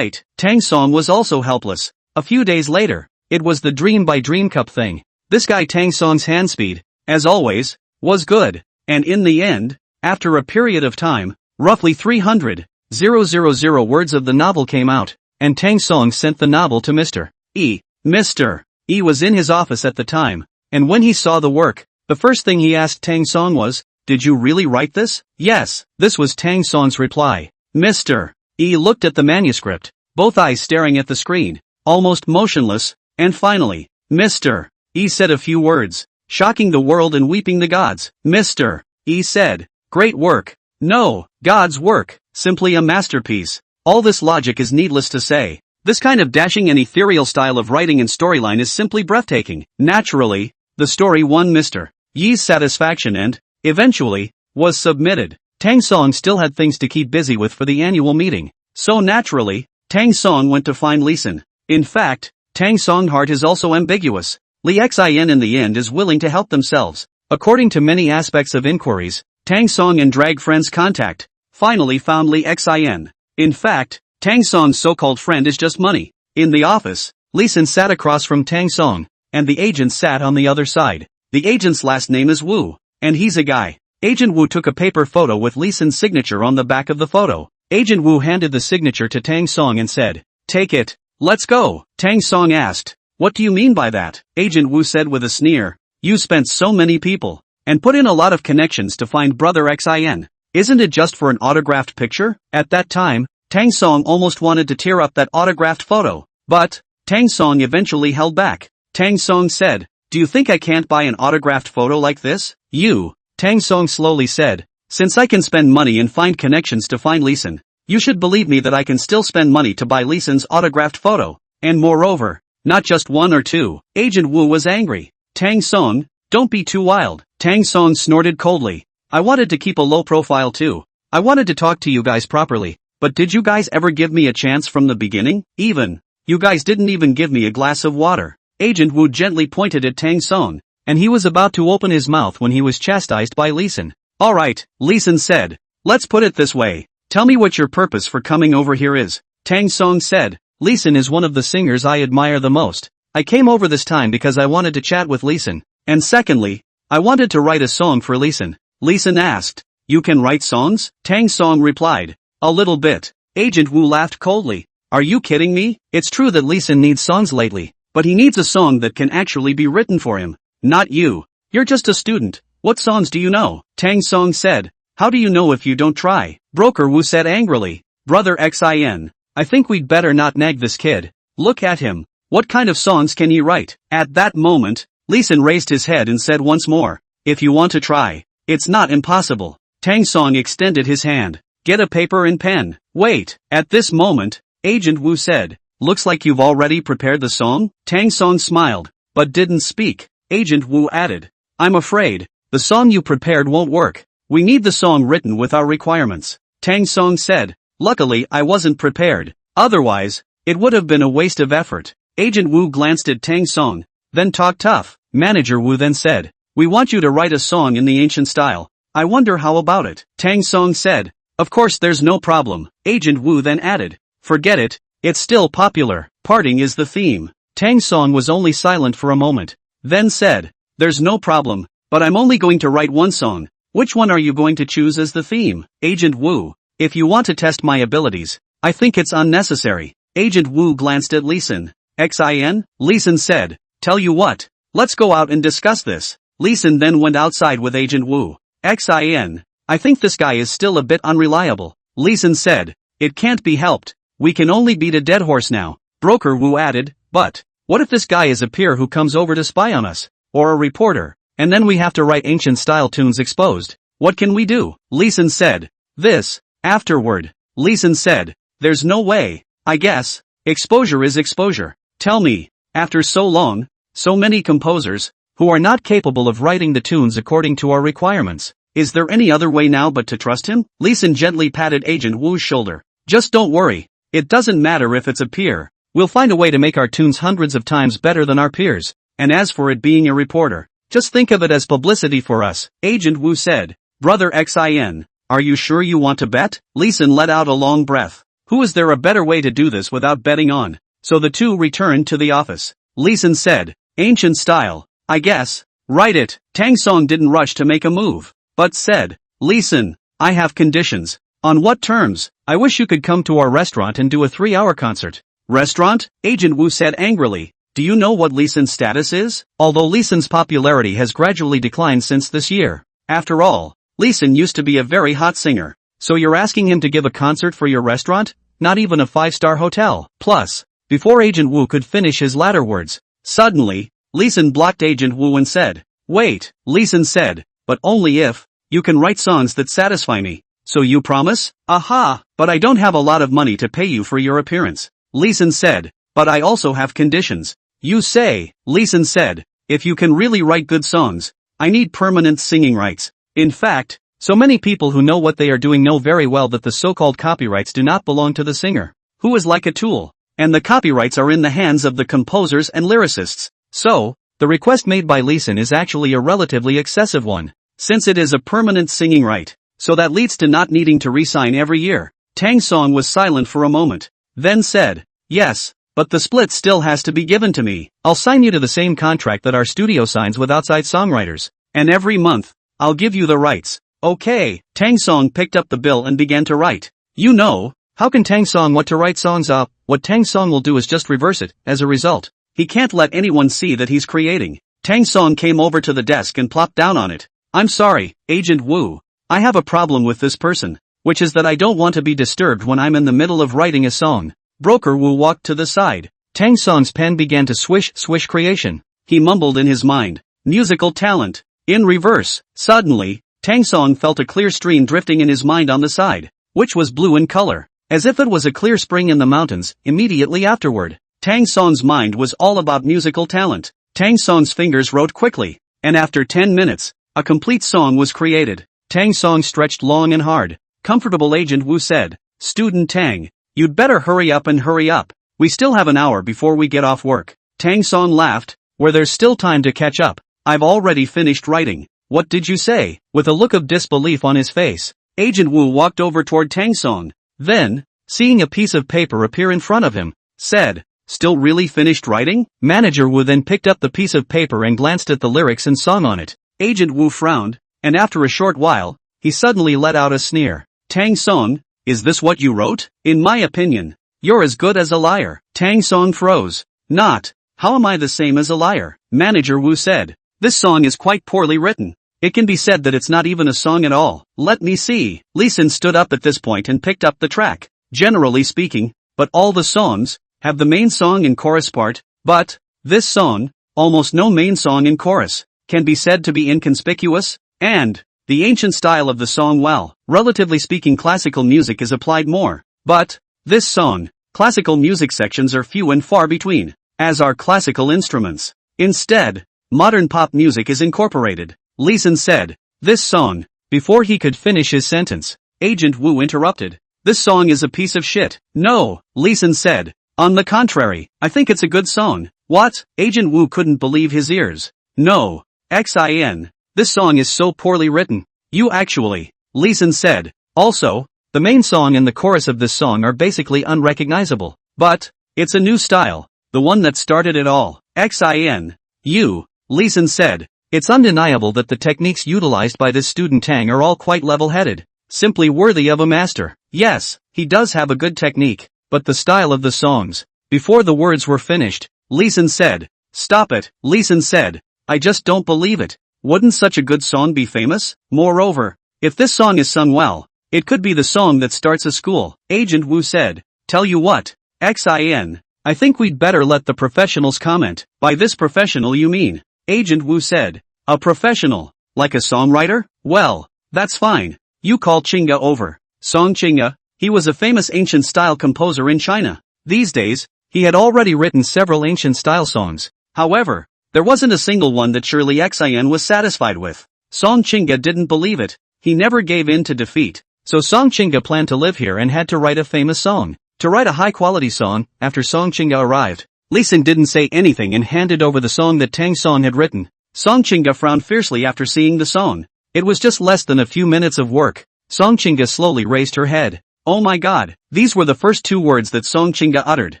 Tang Song was also helpless. A few days later, it was the Dream by Dream Cup thing. This guy Tang Song's hand speed, as always, was good. And in the end, after a period of time, roughly 300,000 words of the novel came out, and Tang Song sent the novel to Mr. E. Mr. E was in his office at the time, and when he saw the work, the first thing he asked Tang Song was, did you really write this? Yes, this was Tang Song's reply. Mr. E looked at the manuscript, both eyes staring at the screen, almost motionless, and finally, Mr. E said a few words, shocking the world and weeping the gods. Mr. E said, great work. No, God's work, simply a masterpiece. All this logic is needless to say. This kind of dashing and ethereal style of writing and storyline is simply breathtaking. Naturally, the story won Mr. Yi's satisfaction and, eventually, was submitted. Tang Song still had things to keep busy with for the annual meeting. So naturally, Tang Song went to find Lee Sin. In fact, Tang Song's heart is also ambiguous. Li Xin in the end is willing to help themselves. According to many aspects of inquiries, Tang Song and drag friends contact finally found Li Xin. In fact, Tang Song's so-called friend is just money. In the office, Lee Sin sat across from Tang Song, and the agent sat on the other side. The agent's last name is Wu, and he's a guy. Agent Wu took a paper photo with Lee Sin's signature on the back of the photo. Agent Wu handed the signature to Tang Song and said, take it. Let's go. Tang Song asked, what do you mean by that? Agent Wu said with a sneer, you spent so many people, and put in a lot of connections to find brother Xin. Isn't it just for an autographed picture? At that time, Tang Song almost wanted to tear up that autographed photo, but Tang Song eventually held back. Tang Song said, do you think I can't buy an autographed photo like this? You, Tang Song slowly said, since I can spend money and find connections to find Lee Sin, you should believe me that I can still spend money to buy Lee Sin's autographed photo, and moreover, not just one or two. Agent Wu was angry. Tang Song, don't be too wild. Tang Song snorted coldly. I wanted to keep a low profile too. I wanted to talk to you guys properly. But did you guys ever give me a chance from the beginning? You guys didn't even give me a glass of water. Agent Wu gently pointed at Tang Song, and he was about to open his mouth when he was chastised by Lee Sin. Alright, Lee Sin said. Let's put it this way. Tell me what your purpose for coming over here is. Tang Song said. Lee Sin is one of the singers I admire the most. I came over this time because I wanted to chat with Lee Sin. And secondly, I wanted to write a song for Lee Sin. Lee Sin asked, you can write songs? Tang Song replied, a little bit. Agent Wu laughed coldly. Are you kidding me? It's true that Lee Sin needs songs lately, but he needs a song that can actually be written for him. Not you. You're just a student. What songs do you know? Tang Song said. How do you know if you don't try? Broker Wu said angrily. Brother Xin, I think we'd better not nag this kid. Look at him. What kind of songs can you write? At that moment, Lee Sin raised his head and said once more, if you want to try, it's not impossible. Tang Song extended his hand. Get a paper and pen. Wait. At this moment, Agent Wu said, looks like you've already prepared the song? Tang Song smiled, but didn't speak. Agent Wu added, I'm afraid, the song you prepared won't work. We need the song written with our requirements. Tang Song said, luckily I wasn't prepared. Otherwise, it would have been a waste of effort. Agent Wu glanced at Tang Song, then talked tough. Manager Wu then said, we want you to write a song in the ancient style. I wonder how about it? Tang Song said, of course there's no problem. Agent Wu then added, forget it, it's still popular. Parting is the theme. Tang Song was only silent for a moment, then said, there's no problem, but I'm only going to write one song. Which one are you going to choose as the theme? Agent Wu, if you want to test my abilities, I think it's unnecessary. Agent Wu glanced at Lee Sin. Xin? Lee Sin said, tell you what, let's go out and discuss this. Lee Sin then went outside with Agent Wu. Xin, I think this guy is still a bit unreliable. Lee Sin said, it can't be helped. We can only beat a dead horse now. Broker Wu added, but, what if this guy is a peer who comes over to spy on us? Or a reporter, and then we have to write ancient style tunes exposed. What can we do? Lee Sin said, this. Afterward, Lee Sin said, there's no way, I guess. Exposure is exposure. Tell me, after so long, so many composers, who are not capable of writing the tunes according to our requirements, is there any other way now but to trust him? Lee Sin gently patted Agent Wu's shoulder. Just don't worry, it doesn't matter if it's a peer, we'll find a way to make our tunes hundreds of times better than our peers, and as for it being a reporter, just think of it as publicity for us. Agent Wu said, brother Xin, are you sure you want to bet? Lee Sin let out a long breath. Who is there a better way to do this without betting on? So the two returned to the office. Lee Sin said, ancient style, I guess. Write it. Tang Song didn't rush to make a move, but said, Lee Sin, I have conditions. On what terms? I wish you could come to our restaurant and do a 3-hour concert. Restaurant? Agent Wu said angrily. Do you know what Lee Sin's status is? Although Lee Sin's popularity has gradually declined since this year. After all, Lee Sin used to be a very hot singer. So you're asking him to give a concert for your restaurant? Not even a 5-star hotel. Plus, before Agent Wu could finish his latter words, suddenly, Lee Sin blocked Agent Wu and said, wait. Lee Sin said, but only if you can write songs that satisfy me. So you promise? Aha, but I don't have a lot of money to pay you for your appearance. Lee Sin said, but I also have conditions. You say, Lee Sin said, if you can really write good songs, I need permanent singing rights. In fact, so many people who know what they are doing know very well that the so-called copyrights do not belong to the singer, who is like a tool, and the copyrights are in the hands of the composers and lyricists. So, the request made by Lee Sin is actually a relatively excessive one, since it is a permanent singing right, so that leads to not needing to re-sign every year. Tang Song was silent for a moment, then said, yes, but the split still has to be given to me. I'll sign you to the same contract that our studio signs with outside songwriters, and every month, I'll give you the rights. Okay. Tang Song picked up the bill and began to write. You know, how can Tang Song want to write songs up? What Tang Song will do is just reverse it. As a result, he can't let anyone see that he's creating. Tang Song came over to the desk and plopped down on it. I'm sorry, Agent Wu. I have a problem with this person, which is that I don't want to be disturbed when I'm in the middle of writing a song. Broker Wu walked to the side. Tang Song's pen began to swish creation. He mumbled in his mind, musical talent. In reverse. Suddenly, Tang Song felt a clear stream drifting in his mind on the side, which was blue in color, as if it was a clear spring in the mountains. Immediately afterward, Tang Song's mind was all about musical talent. Tang Song's fingers wrote quickly, and after 10 minutes, a complete song was created. Tang Song stretched long and hard. Comfortable. Agent Wu said, Student Tang, you'd better hurry up and hurry up. We still have an hour before we get off work. Tang Song laughed, where there's still time to catch up. I've already finished writing. What did you say? With a look of disbelief on his face, Agent Wu walked over toward Tang Song. Then, seeing a piece of paper appear in front of him, said, still really finished writing? Manager Wu then picked up the piece of paper and glanced at the lyrics and song on it. Agent Wu frowned, and after a short while, he suddenly let out a sneer. Tang Song, is this what you wrote? In my opinion, you're as good as a liar. Tang Song froze. Not. How am I the same as a liar? Manager Wu said, this song is quite poorly written. It can be said that it's not even a song at all. Let me see. Lee Sin stood up at this point and picked up the track. Generally speaking, but all the songs have the main song and chorus part, But, this song, almost no main song in chorus, can be said to be inconspicuous, and, the ancient style of the song relatively speaking classical music is applied more. But, this song, classical music sections are few and far between, as are classical instruments. Instead, modern pop music is incorporated. Lee Sun said, this song. Before he could finish his sentence, Agent Wu interrupted. This song is a piece of shit. No, Lee Sun said. On the contrary, I think it's a good song. What? Agent Wu couldn't believe his ears. No. XIN. This song is so poorly written. You actually. Lee Sun said. Also, the main song and the chorus of this song are basically unrecognizable. But, it's a new style. The one that started it all. XIN. You. Lee Sun said. It's undeniable that the techniques utilized by this student Tang are all quite level-headed. Simply worthy of a master. Yes, he does have a good technique. But the style of the songs. Before the words were finished, Lee Sun said. Stop it, Lee Sun said. I just don't believe it. Wouldn't such a good song be famous? Moreover, if this song is sung well, it could be the song that starts a school. Agent Wu said. Tell you what, XIN. I think we'd better let the professionals comment. By this professional you mean? Agent Wu said. A professional? Like a songwriter? Well, that's fine. You call Chinga over. Song Chinga, he was a famous ancient style composer in China. These days, he had already written several ancient style songs. However, there wasn't a single one that surely XIN was satisfied with. Song Chinga didn't believe it. He never gave in to defeat. So Song Chinga planned to live here and had to write a famous song. To write a high-quality song, after Song Chinga arrived, Lee Sun didn't say anything and handed over the song that Tang Song had written. Song Chinga frowned fiercely after seeing the song. It was just less than a few minutes of work. Song Chinga slowly raised her head. Oh my god, these were the first two words that Song Chinga uttered.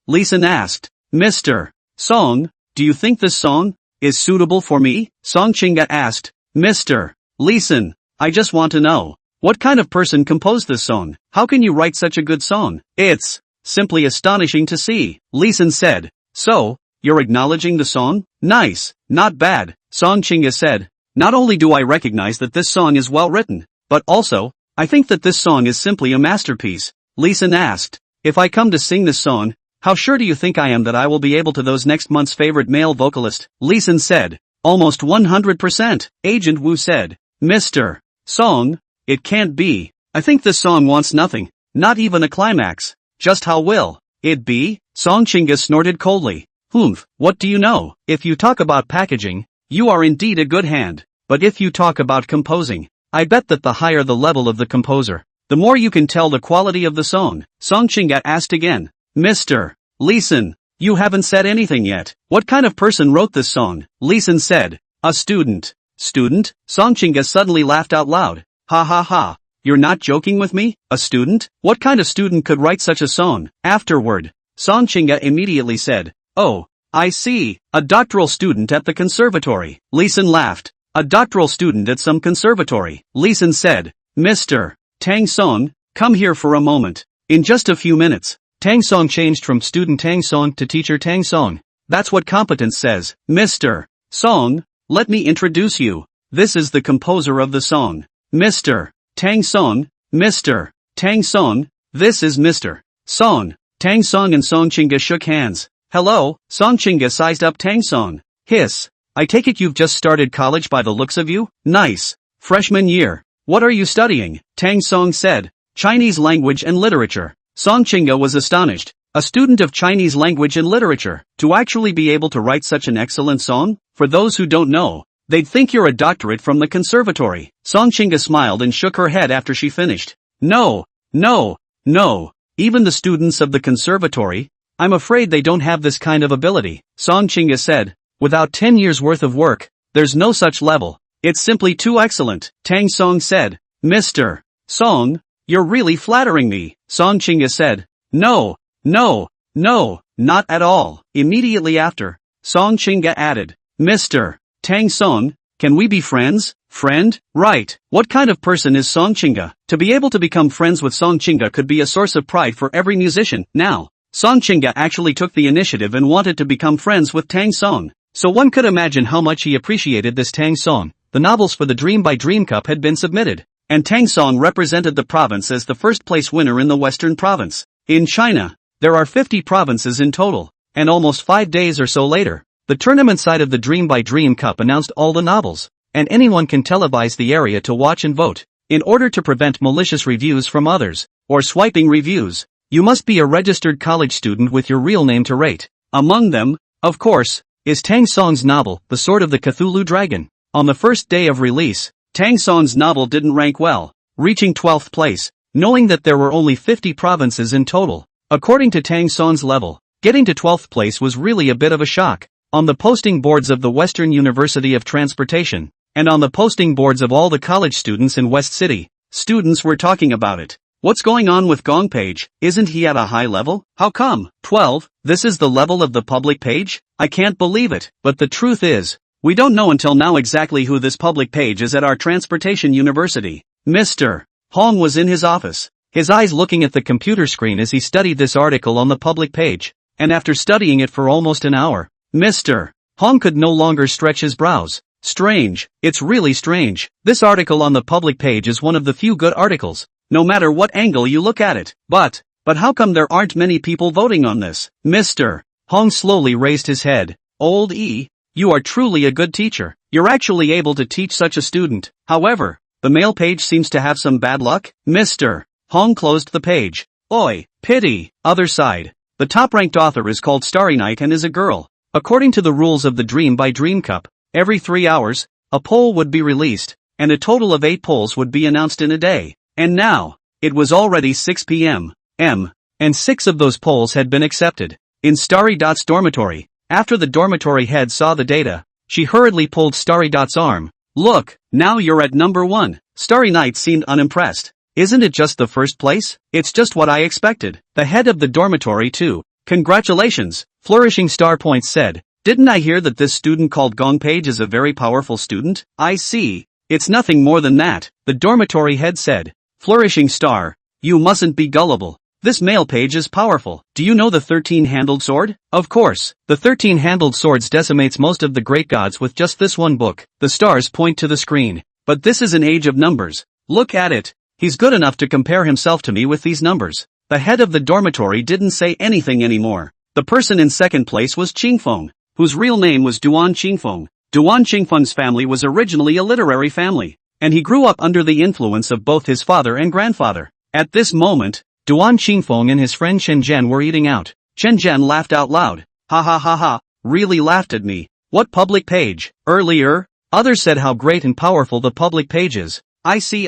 Lee Sun asked, Mr. Song, do you think this song is suitable for me? Song Chinga asked, Mr. Lee Sun, I just want to know, what kind of person composed this song? How can you write such a good song? It's simply astonishing to see, Lee Sun said. So, you're acknowledging the song? Nice, not bad, Song Chinga said. Not only do I recognize that this song is well written, but also, I think that this song is simply a masterpiece. Lee Sun asked, if I come to sing this song, how sure do you think I am that I will be able to those next month's favorite male vocalist? Lee Sun said, almost 100%. Agent Wu said, Mr. Song, it can't be. I think this song wants nothing, not even a climax. Just how will it be? Song Chinga snorted coldly. Humph, what do you know? If you talk about packaging, you are indeed a good hand. But if you talk about composing, I bet that the higher the level of the composer, the more you can tell the quality of the song. Song Chinga asked again. Mr. Lee Sun, you haven't said anything yet. What kind of person wrote this song? Lee Sun said. A student. Student? Song Chinga suddenly laughed out loud. Ha ha ha. You're not joking with me? A student? What kind of student could write such a song? Afterward, Song Chinga immediately said. Oh, I see. A doctoral student at the conservatory. Lee Sun laughed. A doctoral student at some conservatory. Lee Sun said. Mr. Tang Song, come here for a moment. In just a few minutes, Tang Song changed from student Tang Song to teacher Tang Song. That's what competence says. Mr. Song, let me introduce you. This is the composer of the song. Mr. Tang Song, Mr. Tang Song, this is Mr. Song. Tang Song and Song Chinga shook hands. Hello, Song Chinga sized up Tang Song. Hiss. I take it you've just started college by the looks of you? Nice. Freshman year. What are you studying? Tang Song said. Chinese language and literature. Song Chinga was astonished. A student of Chinese language and literature, to actually be able to write such an excellent song? For those who don't know, they'd think you're a doctorate from the conservatory. Song Chinga smiled and shook her head after she finished. No, no, no. Even the students of the conservatory, I'm afraid they don't have this kind of ability. Song Chinga said. Without 10 years worth of work, there's no such level. It's simply too excellent. Tang Song said. Mr. Song, you're really flattering me. Song Chinga said. No, no, no, not at all. Immediately after, Song Chinga added. Mr. Tang Song, can we be friends? Friend? Right. What kind of person is Song Chinga? To be able to become friends with Song Chinga could be a source of pride for every musician. Now, Song Chinga actually took the initiative and wanted to become friends with Tang Song. So one could imagine how much he appreciated this Tang Song. The novels for the Dream by Dream Cup had been submitted, and Tang Song represented the province as the first place winner in the Western Province. In China, there are 50 provinces in total, And almost 5 days or so later, the tournament side of the Dream by Dream Cup announced all the novels, and anyone can televise the area to watch and vote. In order to prevent malicious reviews from others, or swiping reviews, you must be a registered college student with your real name to rate. Among them, of course, is Tang Song's novel, The Sword of the Cthulhu Dragon. On the first day of release, Tang Song's novel didn't rank well, reaching 12th place, knowing that there were only 50 provinces in total. According to Tang Song's level, getting to 12th place was really a bit of a shock. On the posting boards of the Western University of Transportation, and on the posting boards of all the college students in West City, students were talking about it. What's going on with Gong Page? Isn't he at a high level? How come? 12? This is the level of the public page? I can't believe it. But the truth is, we don't know until now exactly who this public page is at our Transportation University. Mr. Hong was in his office, his eyes looking at the computer screen as he studied this article on the public page, and after studying it for almost an hour, Mr. Hong could no longer stretch his brows. Strange, it's really strange. This article on the public page is one of the few good articles, no matter what angle you look at it. But how come there aren't many people voting on this? Mr. Hong slowly raised his head. Old E, you are truly a good teacher. You're actually able to teach such a student. However, the mail page seems to have some bad luck. Mr. Hong closed the page. Oi, pity. Other side. The top-ranked author is called Starry Night and is a girl. According to the rules of the Dream by Dream Cup, every 3 hours, a poll would be released, and a total of 8 polls would be announced in a day. And now, it was already 6 p.m. And 6 of those polls had been accepted. In Starry Dot's dormitory, after the dormitory head saw the data, she hurriedly pulled Starry Dot's arm. Look, now you're at number 1. Starry Night seemed unimpressed. Isn't it just the first place? It's just what I expected. The head of the dormitory too. Congratulations, Flourishing Star Points said. Didn't I hear that this student called Gong Page is a very powerful student? I see. It's nothing more than that, the dormitory head said. Flourishing Star, you mustn't be gullible. This mail page is powerful. Do you know the 13-handled sword? Of course, the 13-handled swords decimates most of the great gods with just this one book. The stars point to the screen. But this is an age of numbers. Look at it. He's good enough to compare himself to me with these numbers. The head of the dormitory didn't say anything anymore. The person in second place was Qingfeng, whose real name was Duan Qingfeng. Duan Qingfeng's family was originally a literary family, and he grew up under the influence of both his father and grandfather. At this moment, Duan Qingfeng and his friend Chen Zhen were eating out. Chen Zhen laughed out loud. Ha ha ha ha, really laughed at me. What public page? Earlier, others said how great and powerful the public page is. I see.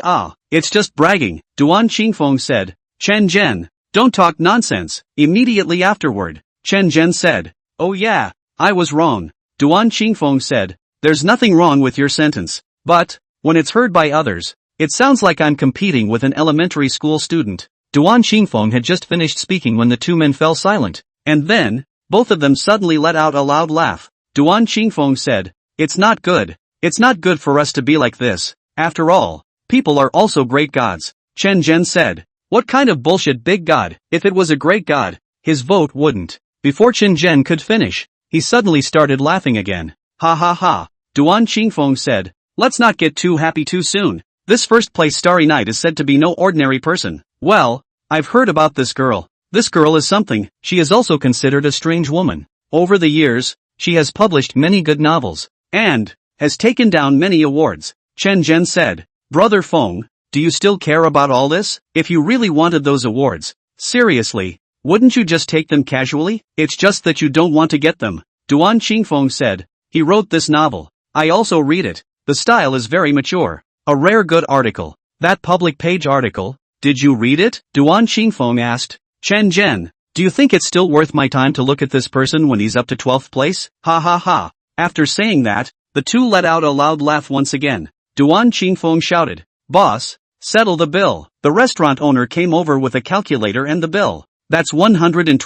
It's just bragging, Duan Qingfeng said. Chen Zhen, don't talk nonsense. Immediately afterward, Chen Zhen said, oh yeah, I was wrong. Duan Qingfeng said, there's nothing wrong with your sentence. But, when it's heard by others, it sounds like I'm competing with an elementary school student. Duan Qingfeng had just finished speaking when the two men fell silent, and then, both of them suddenly let out a loud laugh. Duan Qingfeng said, it's not good. It's not good for us to be like this. After all, people are also great gods. Chen Zhen said, what kind of bullshit big god? If it was a great god, his vote wouldn't. Before Chen Zhen could finish, he suddenly started laughing again. Ha ha ha. Duan Qingfeng said, let's not get too happy too soon. This first place Starry Night is said to be no ordinary person. Well, I've heard about this girl. This girl is something. She is also considered a strange woman. Over the years, she has published many good novels, and has taken down many awards. Chen Zhen said, Brother Feng, do you still care about all this? If you really wanted those awards, seriously, wouldn't you just take them casually? It's just that you don't want to get them. Duan Qingfeng said, he wrote this novel. I also read it. The style is very mature. A rare good article. That public page article, did you read it? Duan Qingfeng asked. Chen Zhen, do you think it's still worth my time to look at this person when he's up to 12th place? Ha ha ha. After saying that, the two let out a loud laugh once again. Duan Qingfeng shouted, boss, settle the bill. The restaurant owner came over with a calculator and the bill. That's $112.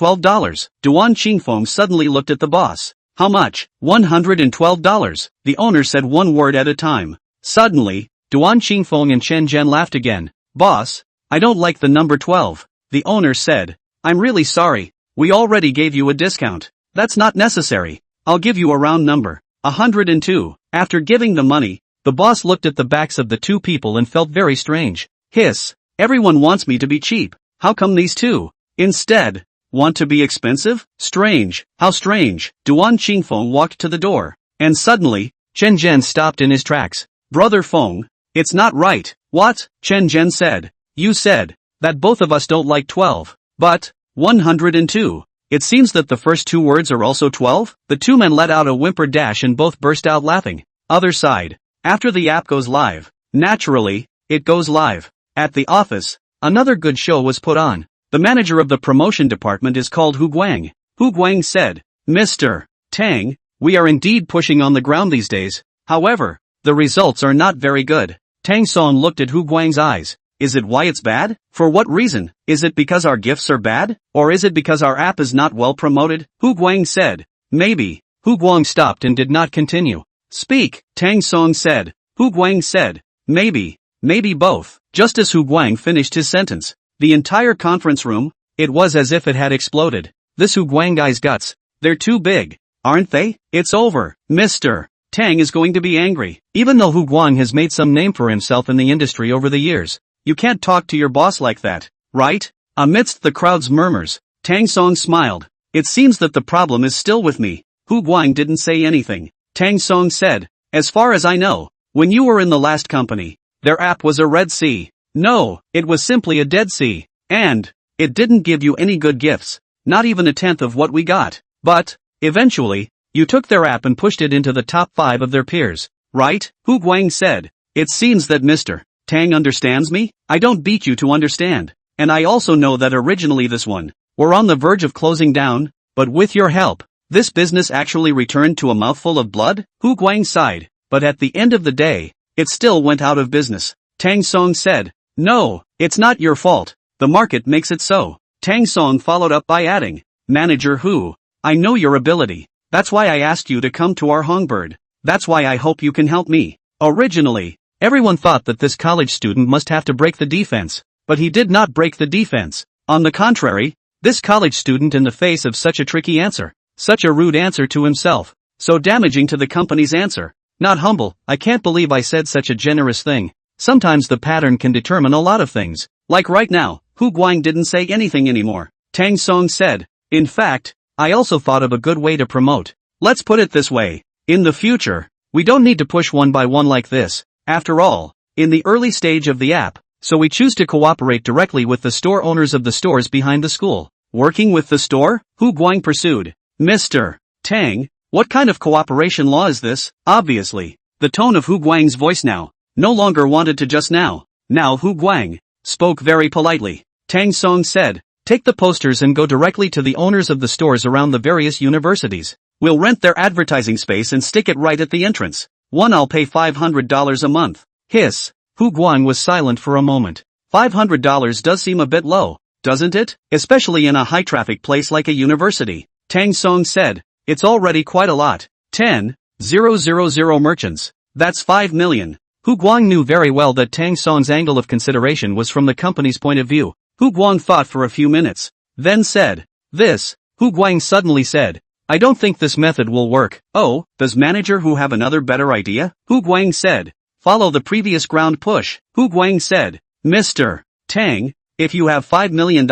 Duan Qingfeng suddenly looked at the boss. How much? $112. The owner said one word at a time. Suddenly, Duan Qingfeng and Chen Zhen laughed again. Boss, I don't like the number 12. The owner said, I'm really sorry. We already gave you a discount. That's not necessary. I'll give you a round number. 102. After giving the money, the boss looked at the backs of the two people and felt very strange. Hiss. Everyone wants me to be cheap. How come these two? Instead, Want to be expensive? Strange. How strange. Duan Qingfeng walked to the door. And suddenly, Chen Zhen stopped in his tracks. Brother Feng, it's not right. What? Chen Zhen said. You said that both of us don't like 12. But 102. It seems that the first two words are also 12? The two men let out a whimper dash and both burst out laughing. Other side. After the app goes live, naturally, it goes live. At the office, another good show was put on. The manager of the promotion department is called Hu Guang. Hu Guang said, Mr. Tang, we are indeed pushing on the ground these days. However, the results are not very good. Tang Song looked at Hu Guang's eyes. Is it why it's bad? For what reason? Is it because our gifts are bad? Or is it because our app is not well promoted? Hu Guang said. Maybe. Hu Guang stopped and did not continue. Speak, Tang Song said. Hu Guang said. Maybe. Maybe both. Just as Hu Guang finished his sentence, the entire conference room, it was as if it had exploded. This Hu Guang guy's guts, they're too big, aren't they? It's over. Mr. Tang is going to be angry. Even though Hu Guang has made some name for himself in the industry over the years, you can't talk to your boss like that, right? Amidst the crowd's murmurs, Tang Song smiled. It seems that the problem is still with me. Hu Guang didn't say anything. Tang Song said, as far as I know, when you were in the last company, their app was a Red Sea. No, it was simply a Dead Sea. And it didn't give you any good gifts, not even a tenth of what we got. But eventually, you took their app and pushed it into the top 5 of their peers, right? Hu Guang said. It seems that Mr. Tang understands me. I don't beat you to understand. And I also know that originally this one, we're on the verge of closing down, but with your help, this business actually returned to a mouthful of blood? Hu Guang sighed. But at the end of the day, it still went out of business. Tang Song said. No, it's not your fault. The market makes it so. Tang Song followed up by adding, Manager Hu, I know your ability. That's why I asked you to come to our Hongbird. That's why I hope you can help me. Originally, everyone thought that this college student must have to break the defense, but he did not break the defense. On the contrary, this college student in the face of such a tricky answer, such a rude answer to himself, so damaging to the company's answer. Not humble, I can't believe I said such a generous thing. Sometimes the pattern can determine a lot of things. Like right now, Hu Guang didn't say anything anymore. Tang Song said, in fact, I also thought of a good way to promote. Let's put it this way. In the future, we don't need to push one by one like this. After all, in the early stage of the app, so we choose to cooperate directly with the store owners of the stores behind the school. Working with the store? Hu Guang pursued. Mr. Tang, what kind of cooperation law is this? Obviously, the tone of Hu Guang's voice now, no longer wanted to just now. Now Hu Guang spoke very politely. Tang Song said, take the posters and go directly to the owners of the stores around the various universities. We'll rent their advertising space and stick it right at the entrance. I'll pay $500 a month. Hiss. Hu Guang was silent for a moment. $500 does seem a bit low, doesn't it? Especially in a high-traffic place like a university. Tang Song said, it's already quite a lot. 10,000 merchants. That's 5 million. Hu Guang knew very well that Tang Song's angle of consideration was from the company's point of view. Hu Guang thought for a few minutes, then said, this. Hu Guang suddenly said, I don't think this method will work. Oh, does Manager Hu have another better idea? Hu Guang said, follow the previous ground push. Hu Guang said, Mr. Tang, if you have $5 million,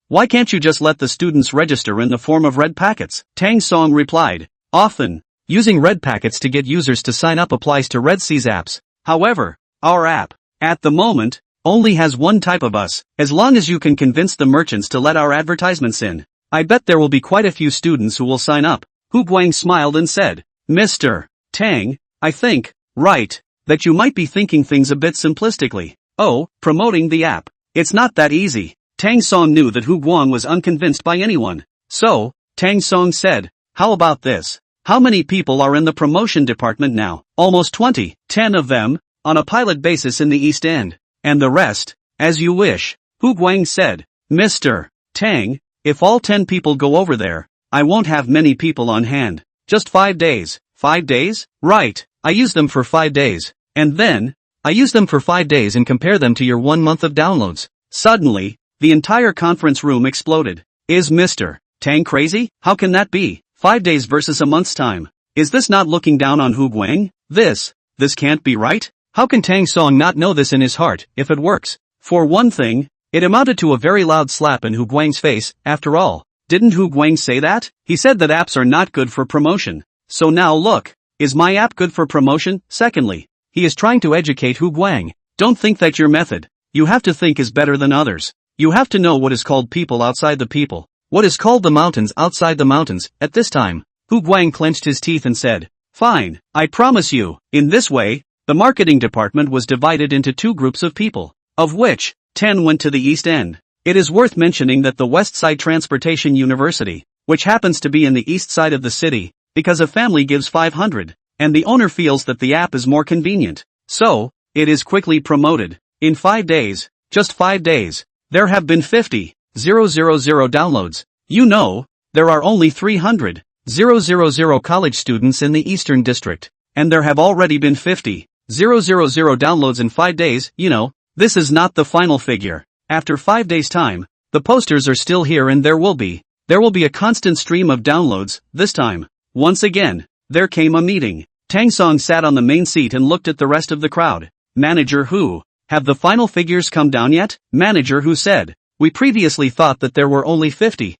why can't you just let the students register in the form of red packets? Tang Song replied, often, using red packets to get users to sign up applies to Red Sea's apps. However, our app, at the moment, only has one type of us. As long as you can convince the merchants to let our advertisements in, I bet there will be quite a few students who will sign up. Hu Guang smiled and said, Mr. Tang, I think, right, that you might be thinking things a bit simplistically. Oh, promoting the app. It's not that easy. Tang Song knew that Hu Guang was unconvinced by anyone. So, Tang Song said, how about this? How many people are in the promotion department now? Almost 20. 10 of them, on a pilot basis in the East End. And the rest, as you wish. Hu Guang said, Mr. Tang, if all 10 people go over there, I won't have many people on hand. Just 5 days. 5 days? Right. I use them for 5 days. And then, I use them for 5 days and compare them to your 1 month of downloads. Suddenly, the entire conference room exploded. Is Mr. Tang crazy? How can that be? 5 days versus a month's time. Is this not looking down on Hu Guang? This can't be right? How can Tang Song not know this in his heart, if it works? For one thing, it amounted to a very loud slap in Hu Guang's face. After all, Didn't Hu Guang say that? He said that apps are not good for promotion. So now look, is my app good for promotion? Secondly, he is trying to educate Hu Guang. Don't think that your method, you have to think, is better than others. You have to know what is called people outside the people. What is called the mountains outside the mountains. At this time, Hu Guang clenched his teeth and said, "Fine, I promise you." In this way, the marketing department was divided into two groups of people, of which 10 went to the East End. It is worth mentioning that the West Side Transportation University, which happens to be in the east side of the city, because a family gives 500, and the owner feels that the app is more convenient. So, it is quickly promoted. In 5 days, just 5 days, there have been 50,000 downloads. You know, there are only 300,000 college students in the Eastern District, and there have already been 50,000 downloads in 5 days. You know, this is not the final figure. After 5 days' time, the posters are still here and there will be a constant stream of downloads. This time, once again, there came a meeting. Tang Song sat on the main seat and looked at the rest of the crowd. Manager Hu, have the final figures come down yet? Manager Hu said, we previously thought that there were only 50,000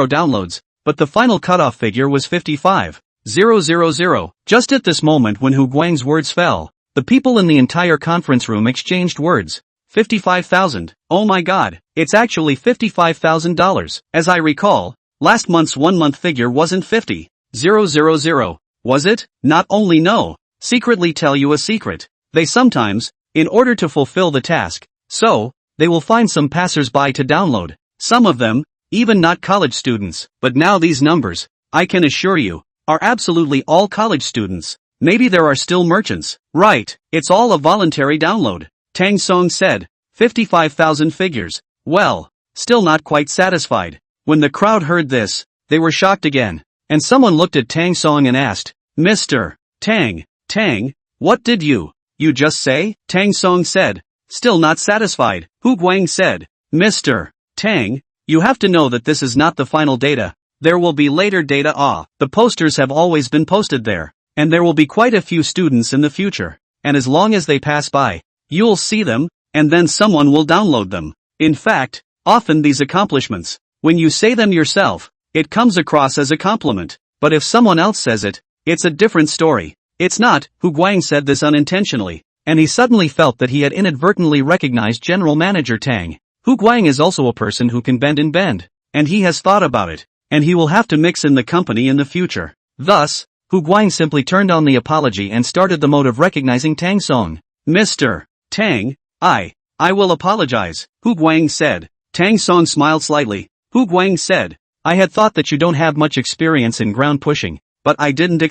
downloads, but the final cutoff figure was 55,000. Just at this moment when Hu Guang's words fell, the people in the entire conference room exchanged words. 55,000, oh my god, it's actually $55,000. As I recall, last month's 1 month figure wasn't 50,000, was it? Not only no, secretly tell you a secret. They sometimes, in order to fulfill the task, so, they will find some passers-by to download. Some of them, even not college students, but now these numbers, I can assure you, are absolutely all college students. Maybe there are still merchants. Right, it's all a voluntary download. Tang Song said, 55,000 figures. Well, still not quite satisfied. When the crowd heard this, they were shocked again. And someone looked at Tang Song and asked, Mr. Tang, what did you just say? Tang Song said, still not satisfied. Hu Guang said, Mr. Tang, you have to know that this is not the final data. There will be later data. The posters have always been posted there. And there will be quite a few students in the future. And as long as they pass by, you'll see them, and then someone will download them. In fact, often these accomplishments, when you say them yourself, it comes across as a compliment. But if someone else says it, it's a different story. It's not. Hu Guang said this unintentionally, and he suddenly felt that he had inadvertently recognized General Manager Tang. Hu Guang is also a person who can bend and bend, and he has thought about it, and he will have to mix in the company in the future. Thus, Hu Guang simply turned on the apology and started the mode of recognizing Tang Song. Mr. Tang, I will apologize, Hu Guang said. Tang Song smiled slightly. Hu Guang said, I had thought that you don't have much experience in ground pushing, but I didn't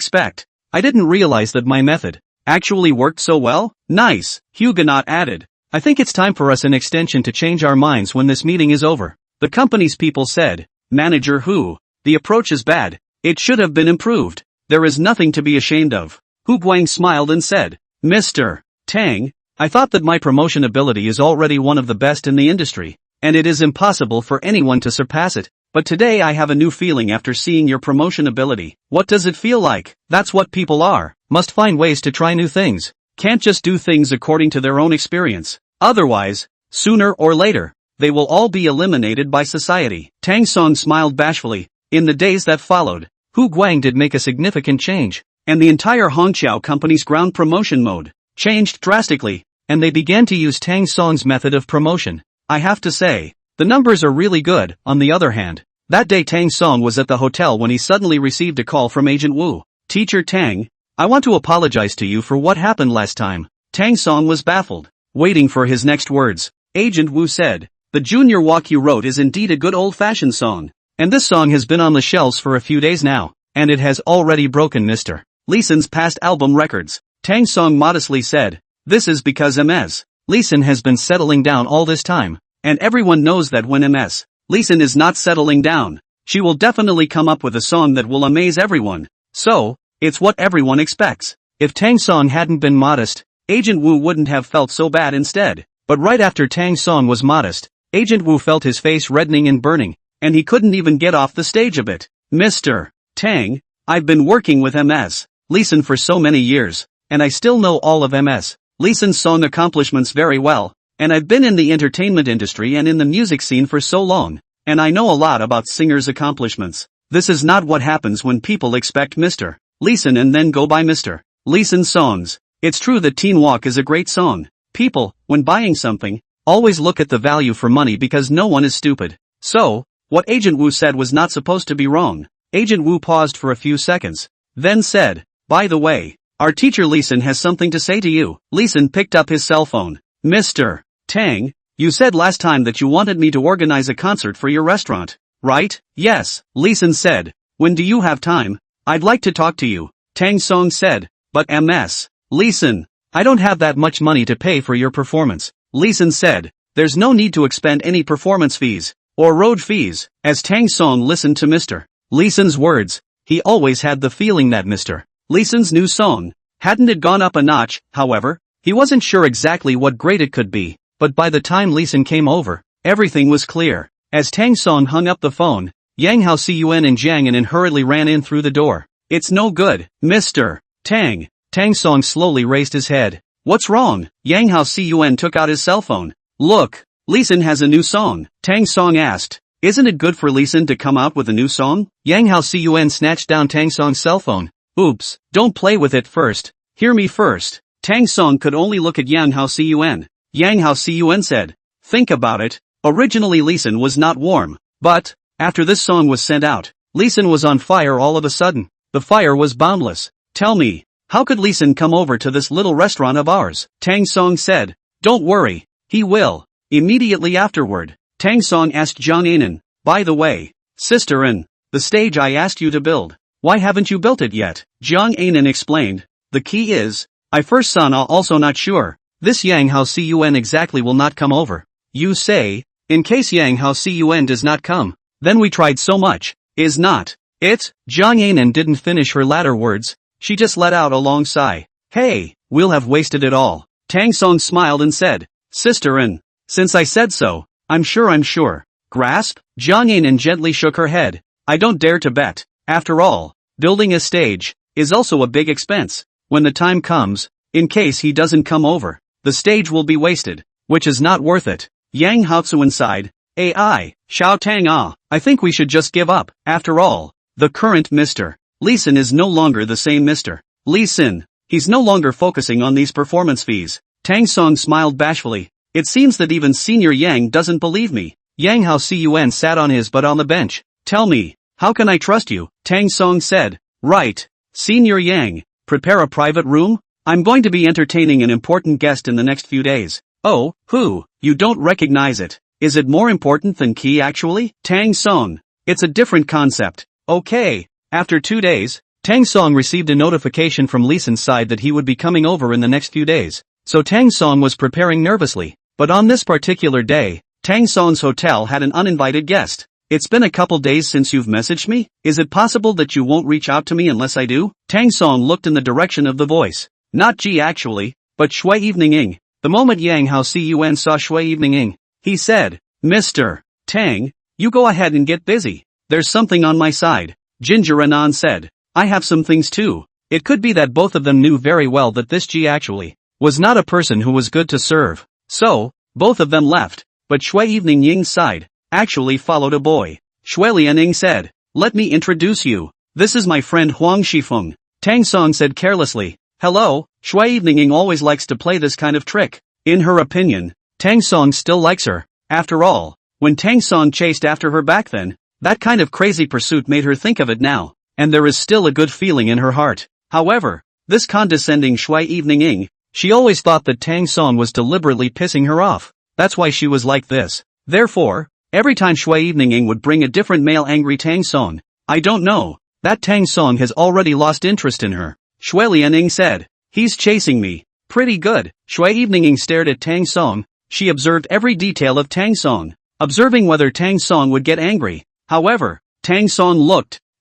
realize that my method actually worked so well. Nice, Huguenot added. I think it's time for us an extension to change our minds when this meeting is over. The company's people said, Manager Hu, the approach is bad. It should have been improved. There is nothing to be ashamed of. Hu Guang smiled and said, Mr. Tang, I thought that my promotion ability is already one of the best in the industry, and it is impossible for anyone to surpass it. But today I have a new feeling after seeing your promotion ability. What does it feel like? That's what people are. Must find ways to try new things. Can't just do things according to their own experience. Otherwise, sooner or later, they will all be eliminated by society. Tang Song smiled bashfully. In the days that followed, Hu Guang did make a significant change, and the entire Hongqiao company's ground promotion mode changed drastically, and they began to use Tang Song's method of promotion. I have to say, the numbers are really good. On the other hand, that day Tang Song was at the hotel when he suddenly received a call from Agent Wu. Teacher Tang, I want to apologize to you for what happened last time. Tang Song was baffled, waiting for his next words. Agent Wu said, the junior walk you wrote is indeed a good old-fashioned song, and this song has been on the shelves for a few days now, and it has already broken Mr. Leeson's past album records. Tang Song modestly said, this is because Ms. Leeson has been settling down all this time, and everyone knows that when Ms. Leeson is not settling down, she will definitely come up with a song that will amaze everyone. So, it's what everyone expects. If Tang Song hadn't been modest, Agent Wu wouldn't have felt so bad instead. But right after Tang Song was modest, Agent Wu felt his face reddening and burning, and he couldn't even get off the stage a bit. Mr. Tang, I've been working with Ms. Leeson for so many years, and I still know all of Ms. Leeson's song accomplishments very well, and I've been in the entertainment industry and in the music scene for so long. and I know a lot about singers' accomplishments. This is not what happens when people expect Mr. Listen and then go by Mr. Listen's songs. It's true that Teen Walk is a great song. People, when buying something, always look at the value for money because no one is stupid. So, what Agent Wu said was not supposed to be wrong. Agent Wu paused for a few seconds, then said, "By the way, our teacher Leeson has something to say to you." Leeson picked up his cell phone. "Mr. Tang, you said last time that you wanted me to organize a concert for your restaurant, right?" "Yes," Leeson said. "When do you have time? I'd like to talk to you," Tang Song said. "But Ms. Leeson, I don't have that much money to pay for your performance," Leeson said. "There's no need to expend any performance fees or road fees." As Tang Song listened to Mr. Leeson's words, he always had the feeling that Mr. Leeson's new song hadn't it gone up a notch. However, he wasn't sure exactly what grade it could be, but by the time Leeson came over, everything was clear. As Tang Song hung up the phone, Yang Hao Cun and Jiang Anan hurriedly ran in through the door. "It's no good, Mr. Tang." Tang Song slowly raised his head. "What's wrong?" Yang Hao Cun took out his cell phone. "Look, Leeson has a new song," Tang Song asked. "Isn't it good for Leeson to come out with a new song?" Yang Hao Cun snatched down Tang Song's cell phone. "Oops, don't play with it first. Hear me first." Tang Song could only look at Yang Hao Cun. Yang Hao Cun said, "Think about it. Originally Leeson was not warm, but, after this song was sent out, Leeson was on fire all of a sudden. The fire was boundless. Tell me, how could Leeson come over to this little restaurant of ours?" Tang Song said, "Don't worry, he will." Immediately afterward, Tang Song asked Jiang Anan, "By the way, Sister An, the stage I asked you to build, why haven't you built it yet?" Jiang Anan explained, "The key is, I first saw also not sure, this Yang Hao Cun exactly will not come over." "You say, in case Yang Hao Cun does not come, then we tried so much, is not it?" Jiang Anan didn't finish her latter words, she just let out a long sigh. "Hey, we'll have wasted it all." Tang Song smiled and said, "Sister An, since I said so, I'm sure. Grasp?" Jiang Anan gently shook her head. "I don't dare to bet. After all, building a stage is also a big expense. When the time comes, in case he doesn't come over, the stage will be wasted, which is not worth it." Yang Haozuan sighed. "Ai, Xiao Tang ah, I think we should just give up. After all, the current Mr. Leeson is no longer the same Mr. Leeson. He's no longer focusing on these performance fees." Tang Song smiled bashfully. "It seems that even Senior Yang doesn't believe me." Yang Hao Cun sat on his butt on the bench. "Tell me, how can I trust you?" Tang Song said. "Right. Senior Yang, prepare a private room? I'm going to be entertaining an important guest in the next few days." "Oh, who? You don't recognize it. Is it more important than Key actually?" Tang Song. "It's a different concept." "Okay." After 2 days, Tang Song received a notification from Leeson's side that he would be coming over in the next few days. So Tang Song was preparing nervously. But on this particular day, Tang Song's hotel had an uninvited guest. "It's been a couple days since you've messaged me. Is it possible that you won't reach out to me unless I do?" Tang Song looked in the direction of the voice. Not Ji actually, but Shui Evening Ing. The moment Yang Hao Cun saw Shui Evening Ing, he said, "Mr. Tang, you go ahead and get busy. There's something on my side." Ginger Anan said, "I have some things too." It could be that both of them knew very well that this Ji actually was not a person who was good to serve. So, both of them left, but Shui Evening Ying's side actually followed a boy. Shui Lianing said, "Let me introduce you. This is my friend Huang Shifeng." Tang Song said carelessly, "Hello." Shui Evening Ying always likes to play this kind of trick. In her opinion, Tang Song still likes her. After all, when Tang Song chased after her back then, that kind of crazy pursuit made her think of it now, and there is still a good feeling in her heart. However, this condescending Shui Evening Ying, she always thought that Tang Song was deliberately pissing her off. That's why she was like this. Therefore, every time Shui Evening Ying would bring a different male angry Tang Song, "I don't know, that Tang Song has already lost interest in her." Shui Lianing said, "He's chasing me." Pretty good. Shui Evening Ying stared at Tang Song. She observed every detail of Tang Song, observing whether Tang Song would get angry. However, Tang Song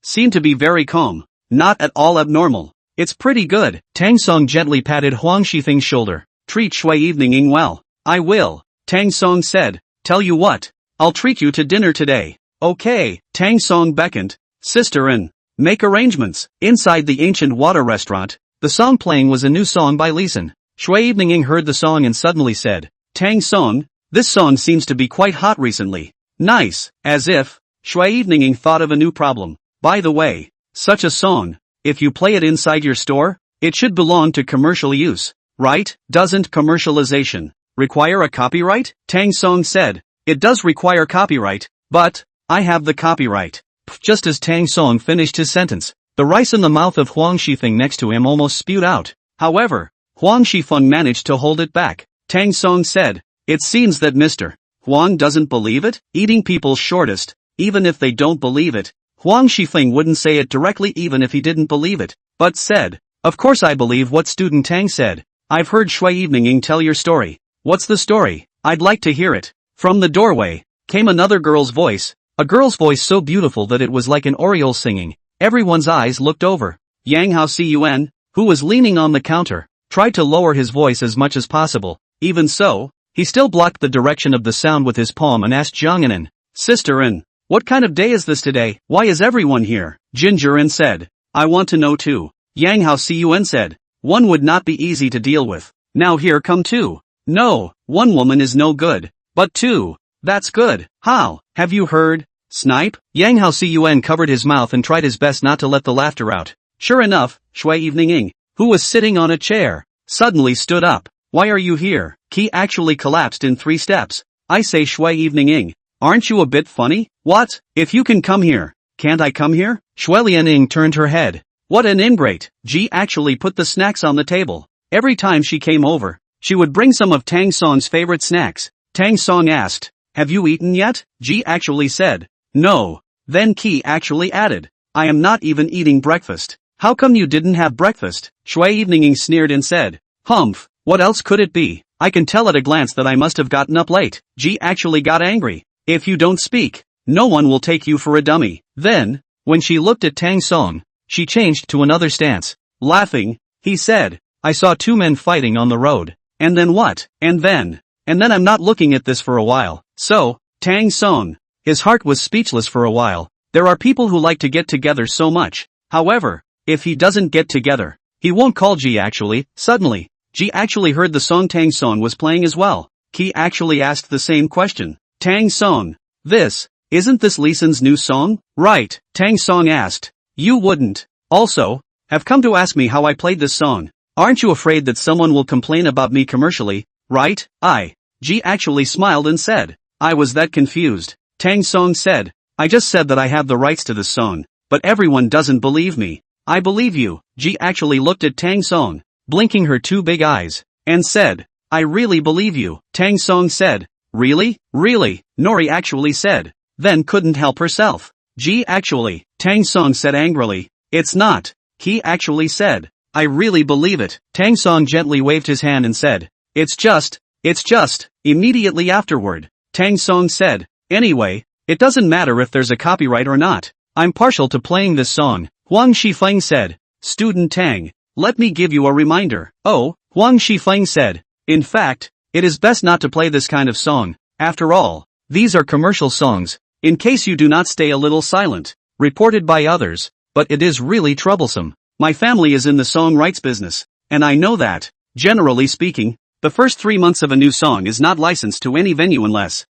seemed to be very calm, not at all abnormal. "It's pretty good." Tang Song gently patted Huang Shifeng's shoulder. "Treat Shui Evening Ying well." "I will." Tang Song said. "Tell you what, I'll treat you to dinner today." "Okay." Tang Song beckoned. "Sister An, make arrangements." Inside the ancient water restaurant, the song playing was a new song by Leeson. Shui Evening Ying heard the song and suddenly said, "Tang Song, this song seems to be quite hot recently." Nice, as if, Shui Eveninging thought of a new problem. By the way, such a song, if you play it inside your store, it should belong to commercial use, right? Doesn't commercialization require a copyright? Tang Song said, it does require copyright, but, I have the copyright. Just as Tang Song finished his sentence, the rice in the mouth of Huang Shifeng next to him almost spewed out. However, Huang Shifeng managed to hold it back. Tang Song said, it seems that Mr. Huang doesn't believe it, eating people's shortest, even if they don't believe it. Huang Shifeng wouldn't say it directly even if he didn't believe it, but said, of course I believe what student Tang said. I've heard Shui Eveninging tell your story. What's the story? I'd like to hear it. From the doorway, came another girl's voice, a girl's voice so beautiful that it was like an oriole singing. Everyone's eyes looked over. Yang Hao Cun, who was leaning on the counter, tried to lower his voice as much as possible. Even so, he still blocked the direction of the sound with his palm and asked Zhang An, Sister An, what kind of day is this today? Why is everyone here? Ginger An said, I want to know too. Yang Hao Cun said, one would not be easy to deal with. Now here come two. No, one woman is no good. But two, that's good. How? Have you heard? Snipe? Yang Hao Cun covered his mouth and tried his best not to let the laughter out. Sure enough, Shui Eveninging, who was sitting on a chair, suddenly stood up. Why are you here? He actually collapsed in 3 steps. I say Shui Eveninging, aren't you a bit funny? What? If you can come here, can't I come here? Shui Lianing turned her head. What an ingrate. Ji actually put the snacks on the table. Every time she came over, she would bring some of Tang Song's favorite snacks. Tang Song asked, have you eaten yet? Ji actually said, no. Then Qi actually added, I am not even eating breakfast. How come you didn't have breakfast? Shui Eveninging sneered and said, Humph, what else could it be? I can tell at a glance that I must have gotten up late. Ji actually got angry. If you don't speak, no one will take you for a dummy. Then, when she looked at Tang Song, she changed to another stance. Laughing, he said, I saw 2 men fighting on the road. And then what? And then I'm not looking at this for a while. So, Tang Song. His heart was speechless for a while. There are people who like to get together so much. However, if he doesn't get together, he won't call Ji actually. Suddenly, Ji actually heard the song Tang Song was playing as well. Qi actually asked the same question. Tang Song. Isn't this Lee Sin's new song? Right, Tang Song asked. You wouldn't, also, have come to ask me how I played this song. Aren't you afraid that someone will complain about me commercially, right? Ji actually smiled and said, I was that confused. Tang Song said, I just said that I have the rights to this song, but everyone doesn't believe me. I believe you. Ji actually looked at Tang Song, blinking her 2 big eyes, and said, I really believe you. Tang Song said, really? Really? Nori actually said, then couldn't help herself. Ji actually, Tang Song said angrily, it's not. He actually said, I really believe it. Tang Song gently waved his hand and said, it's just. Immediately afterward, Tang Song said, anyway, it doesn't matter if there's a copyright or not. I'm partial to playing this song. Huang Shifeng said, Student Tang, let me give you a reminder. Oh, Huang Shifeng said, in fact, it is best not to play this kind of song. After all, these are commercial songs, in case you do not stay a little silent. Reported by others, but it is really troublesome. My family is in the song rights business, and I know that, generally speaking, the first 3 months of a new song is not licensed to any venue unless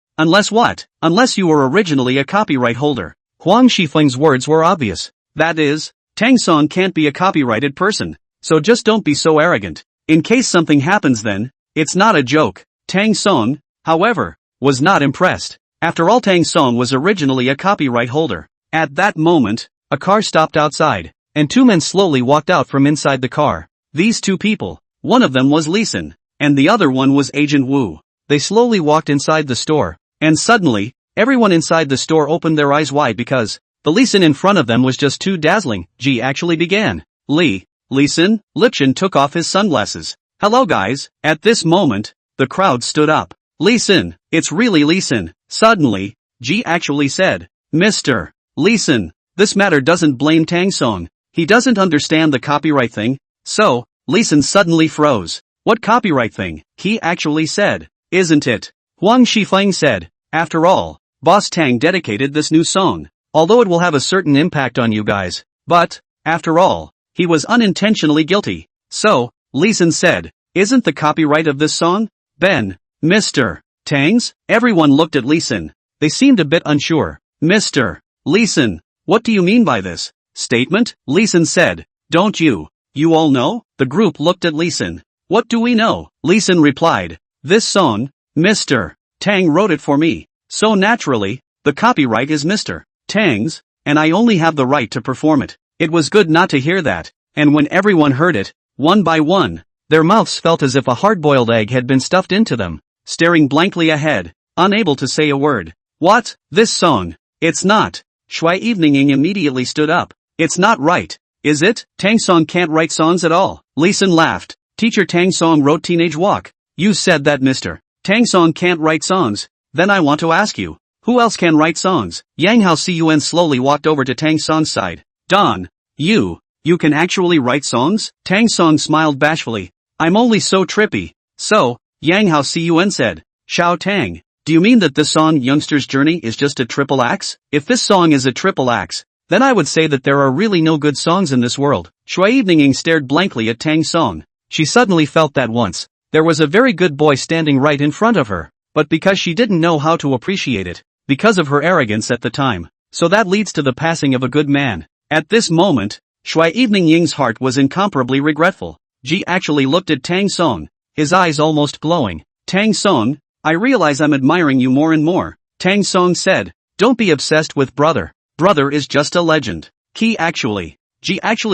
what? Unless you were originally a copyright holder. Huang Shifeng's words were obvious. That is, Tang Song can't be a copyrighted person, so just don't be so arrogant. In case something happens then, it's not a joke. Tang Song, however, was not impressed. After all, Tang Song was originally a copyright holder. At that moment, a car stopped outside, and 2 men slowly walked out from inside the car. These 2 people, one of them was Lee Sin, and the other one was Agent Wu. They slowly walked inside the store, and suddenly, everyone inside the store opened their eyes wide because the Lee Sin in front of them was just too dazzling. Ji actually began. Lee Sin? Lipshin took off his sunglasses. Hello guys. At this moment, the crowd stood up. Lee Sin, it's really Lee Sin. Suddenly, Ji actually said, Mr. Lee Sin, this matter doesn't blame Tang Song. He doesn't understand the copyright thing. So, Lee Sin suddenly froze. What copyright thing? He actually said, isn't it? Huang Shifeng said, after all, Boss Tang dedicated this new song, although it will have a certain impact on you guys, but, after all, he was unintentionally guilty. So, Lee Sin said, isn't the copyright of this song? Ben, Mr. Tang's? Everyone looked at Lee Sin. They seemed a bit unsure. Mr. Leeson, what do you mean by this statement? Leeson said. Don't you all know? The group looked at Leeson. What do we know? Leeson replied. This song, Mr. Tang wrote it for me. So naturally, the copyright is Mr. Tang's, and I only have the right to perform it. It was good not to hear that, and when everyone heard it, one by one, their mouths felt as if a hard-boiled egg had been stuffed into them, staring blankly ahead, unable to say a word. What? This song? It's not. Shui Eveninging immediately stood up. It's not right, is it? Tang Song can't write songs at all. Leeson laughed. Teacher Tang Song wrote Teenage Walk. You said that Mr. Tang Song can't write songs. Then I want to ask you, who else can write songs? Yang Hao Cun slowly walked over to Tang Song's side. Don, you can actually write songs? Tang Song smiled bashfully. I'm only so trippy. So, Yang Hao Cun said. Xiao Tang, do you mean that this song Youngster's Journey is just a triple axe? If this song is a triple axe, then I would say that there are really no good songs in this world. Shui Eveninging stared blankly at Tang Song. She suddenly felt that once, there was a very good boy standing right in front of her, but because she didn't know how to appreciate it, because of her arrogance at the time, so that leads to the passing of a good man. At this moment, Shui Evening's heart was incomparably regretful. Ji actually looked at Tang Song, his eyes almost glowing. Tang Song, I realize I'm admiring you more and more. Tang Song said, don't be obsessed with brother. Brother is just a legend. Ji actually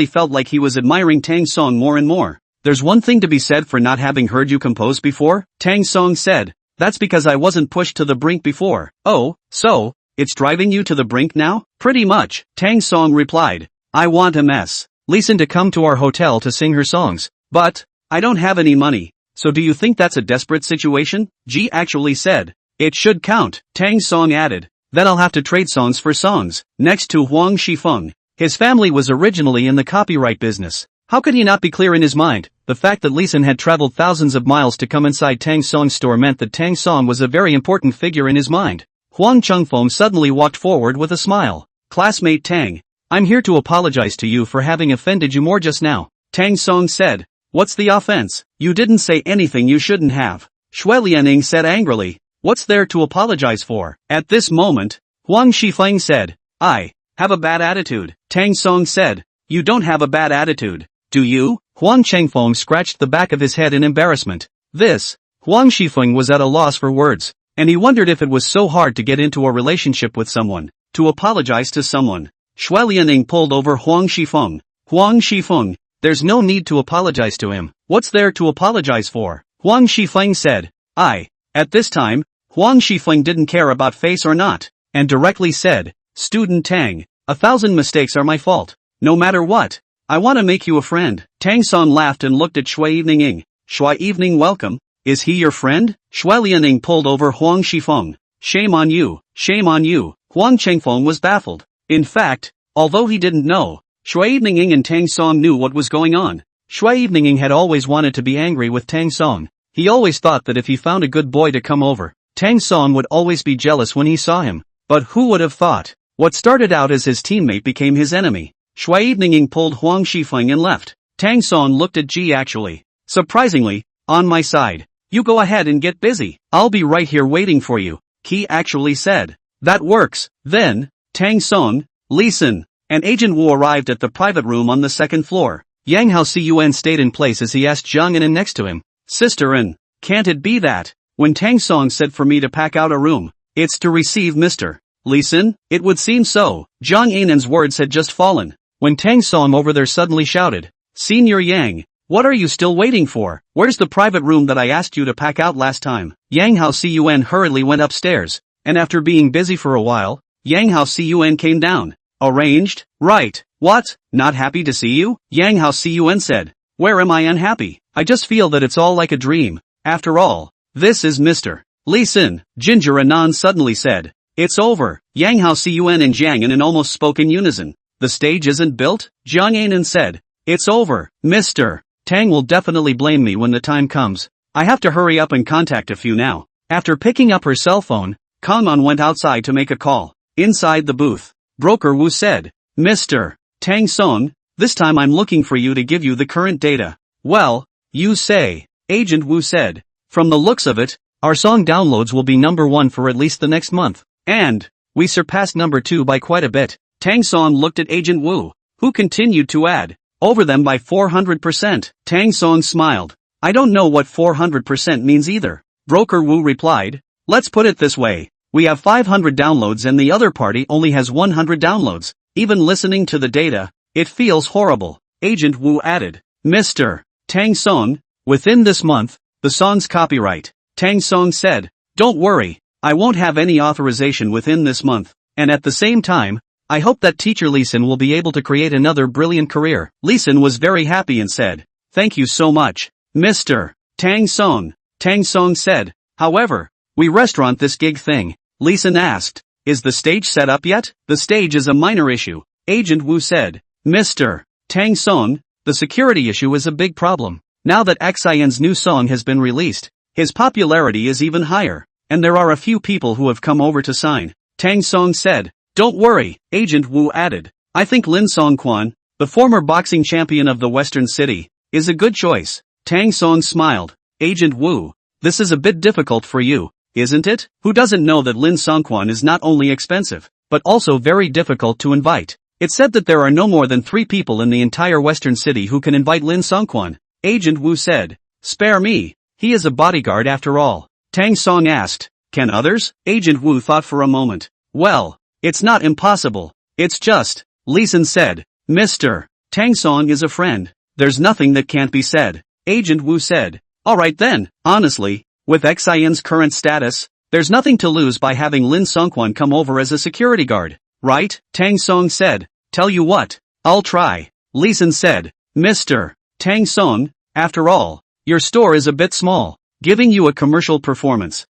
felt like he was admiring Tang Song more and more. There's one thing to be said for not having heard you compose before, Tang Song said. That's because I wasn't pushed to the brink before. Oh, so, it's driving you to the brink now? Pretty much, Tang Song replied. I want Ms. Leeson to come to our hotel to sing her songs, but, I don't have any money, so do you think that's a desperate situation? Ji actually said. It should count, Tang Song added. Then I'll have to trade songs for songs. Next to Huang Shifeng. His family was originally in the copyright business. How could he not be clear in his mind? The fact that Leeson had traveled thousands of miles to come inside Tang Song's store meant that Tang Song was a very important figure in his mind. Huang Chengfeng suddenly walked forward with a smile. Classmate Tang, I'm here to apologize to you for having offended you more just now. Tang Song said. What's the offense? You didn't say anything you shouldn't have. Shui Lianing said angrily. What's there to apologize for? At this moment, Huang Shifeng said. I have a bad attitude. Tang Song said. You don't have a bad attitude. Do you? Huang Chengfeng scratched the back of his head in embarrassment. Huang Shifeng was at a loss for words, and he wondered if it was so hard to get into a relationship with someone, to apologize to someone. Shui Lianing pulled over Huang Shifeng. Huang Shifeng, there's no need to apologize to him. What's there to apologize for? Huang Shifeng said. At this time, Huang Shifeng didn't care about face or not, and directly said, Student Tang, 1,000 mistakes are my fault. No matter what, I want to make you a friend. Tang Song laughed and looked at Shui Evening. Shui Evening welcome, is he your friend? Shui Lianing pulled over Huang Shifeng. Shame on you, shame on you. Huang Chengfeng was baffled. In fact, although he didn't know, Shui Evening and Tang Song knew what was going on. Shui Evening had always wanted to be angry with Tang Song. He always thought that if he found a good boy to come over, Tang Song would always be jealous when he saw him. But who would have thought? What started out as his teammate became his enemy. Shui Evening pulled Huang Shifeng and left. Tang Song looked at Ji actually. Surprisingly, on my side. You go ahead and get busy. I'll be right here waiting for you, Qi actually said. That works. Then, Tang Song, Leeson, and Agent Wu arrived at the private room on the second floor. Yang Hao Cun stayed in place as he asked Zhang An next to him. Sister An, can't it be that, when Tang Song said for me to pack out a room, it's to receive Mr. Leeson? It would seem so. Zhang An's words had just fallen, when Tang Song over there suddenly shouted, Senior Yang, what are you still waiting for? Where's the private room that I asked you to pack out last time? Yang Hao Cun hurriedly went upstairs, and after being busy for a while, Yang Hao Cun came down. Arranged? Right. What? Not happy to see you? Yang Hao Cun said. Where am I unhappy? I just feel that it's all like a dream. After all, this is Mr. Leeson, Ginger Anan suddenly said. It's over. Yang Hao Cun and Zhang An almost spoke in unison. The stage isn't built? Zhang Anan said. It's over. Mr. Tang will definitely blame me when the time comes. I have to hurry up and contact a few now. After picking up her cell phone, Kang An went outside to make a call. Inside the booth, Broker Wu said, Mr. Tang Song, this time I'm looking for you to give you the current data. Well, you say, Agent Wu said. From the looks of it, our song downloads will be #1 for at least the next month. And we surpassed number 2 by quite a bit. Tang Song looked at Agent Wu, who continued to add over them by 400%. Tang Song smiled. I don't know what 400% means either. Broker Wu replied, let's put it this way. We have 500 downloads and the other party only has 100 downloads. Even listening to the data, it feels horrible. Agent Wu added, Mr. Tang Song, within this month, the song's copyright. Tang Song said, don't worry, I won't have any authorization within this month. And at the same time, I hope that teacher Lee Sin will be able to create another brilliant career. Lee Sin was very happy and said, thank you so much, Mr. Tang Song. Tang Song said, however, we restaurant this gig thing. Lee Sin asked, is the stage set up yet? The stage is a minor issue. Agent Wu said, Mr. Tang Song, the security issue is a big problem. Now that XIN's new song has been released, his popularity is even higher, and there are a few people who have come over to sign. Tang Song said, don't worry, Agent Wu added. I think Lin Songquan, the former boxing champion of the Western City, is a good choice. Tang Song smiled. Agent Wu, this is a bit difficult for you, isn't it? Who doesn't know that Lin Songquan is not only expensive, but also very difficult to invite? It's said that there are no more than 3 people in the entire Western City who can invite Lin Songquan. Agent Wu said, spare me, he is a bodyguard after all. Tang Song asked, can others? Agent Wu thought for a moment. Well, it's not impossible. It's just, Lee Sin said, Mr. Tang Song is a friend. There's nothing that can't be said. Agent Wu said, alright then, honestly, with XIN's current status, there's nothing to lose by having Lin Songquan come over as a security guard, right? Tang Song said, tell you what, I'll try. Lee Sin said, Mr. Tang Song, after all, your store is a bit small. Giving you a commercial performance,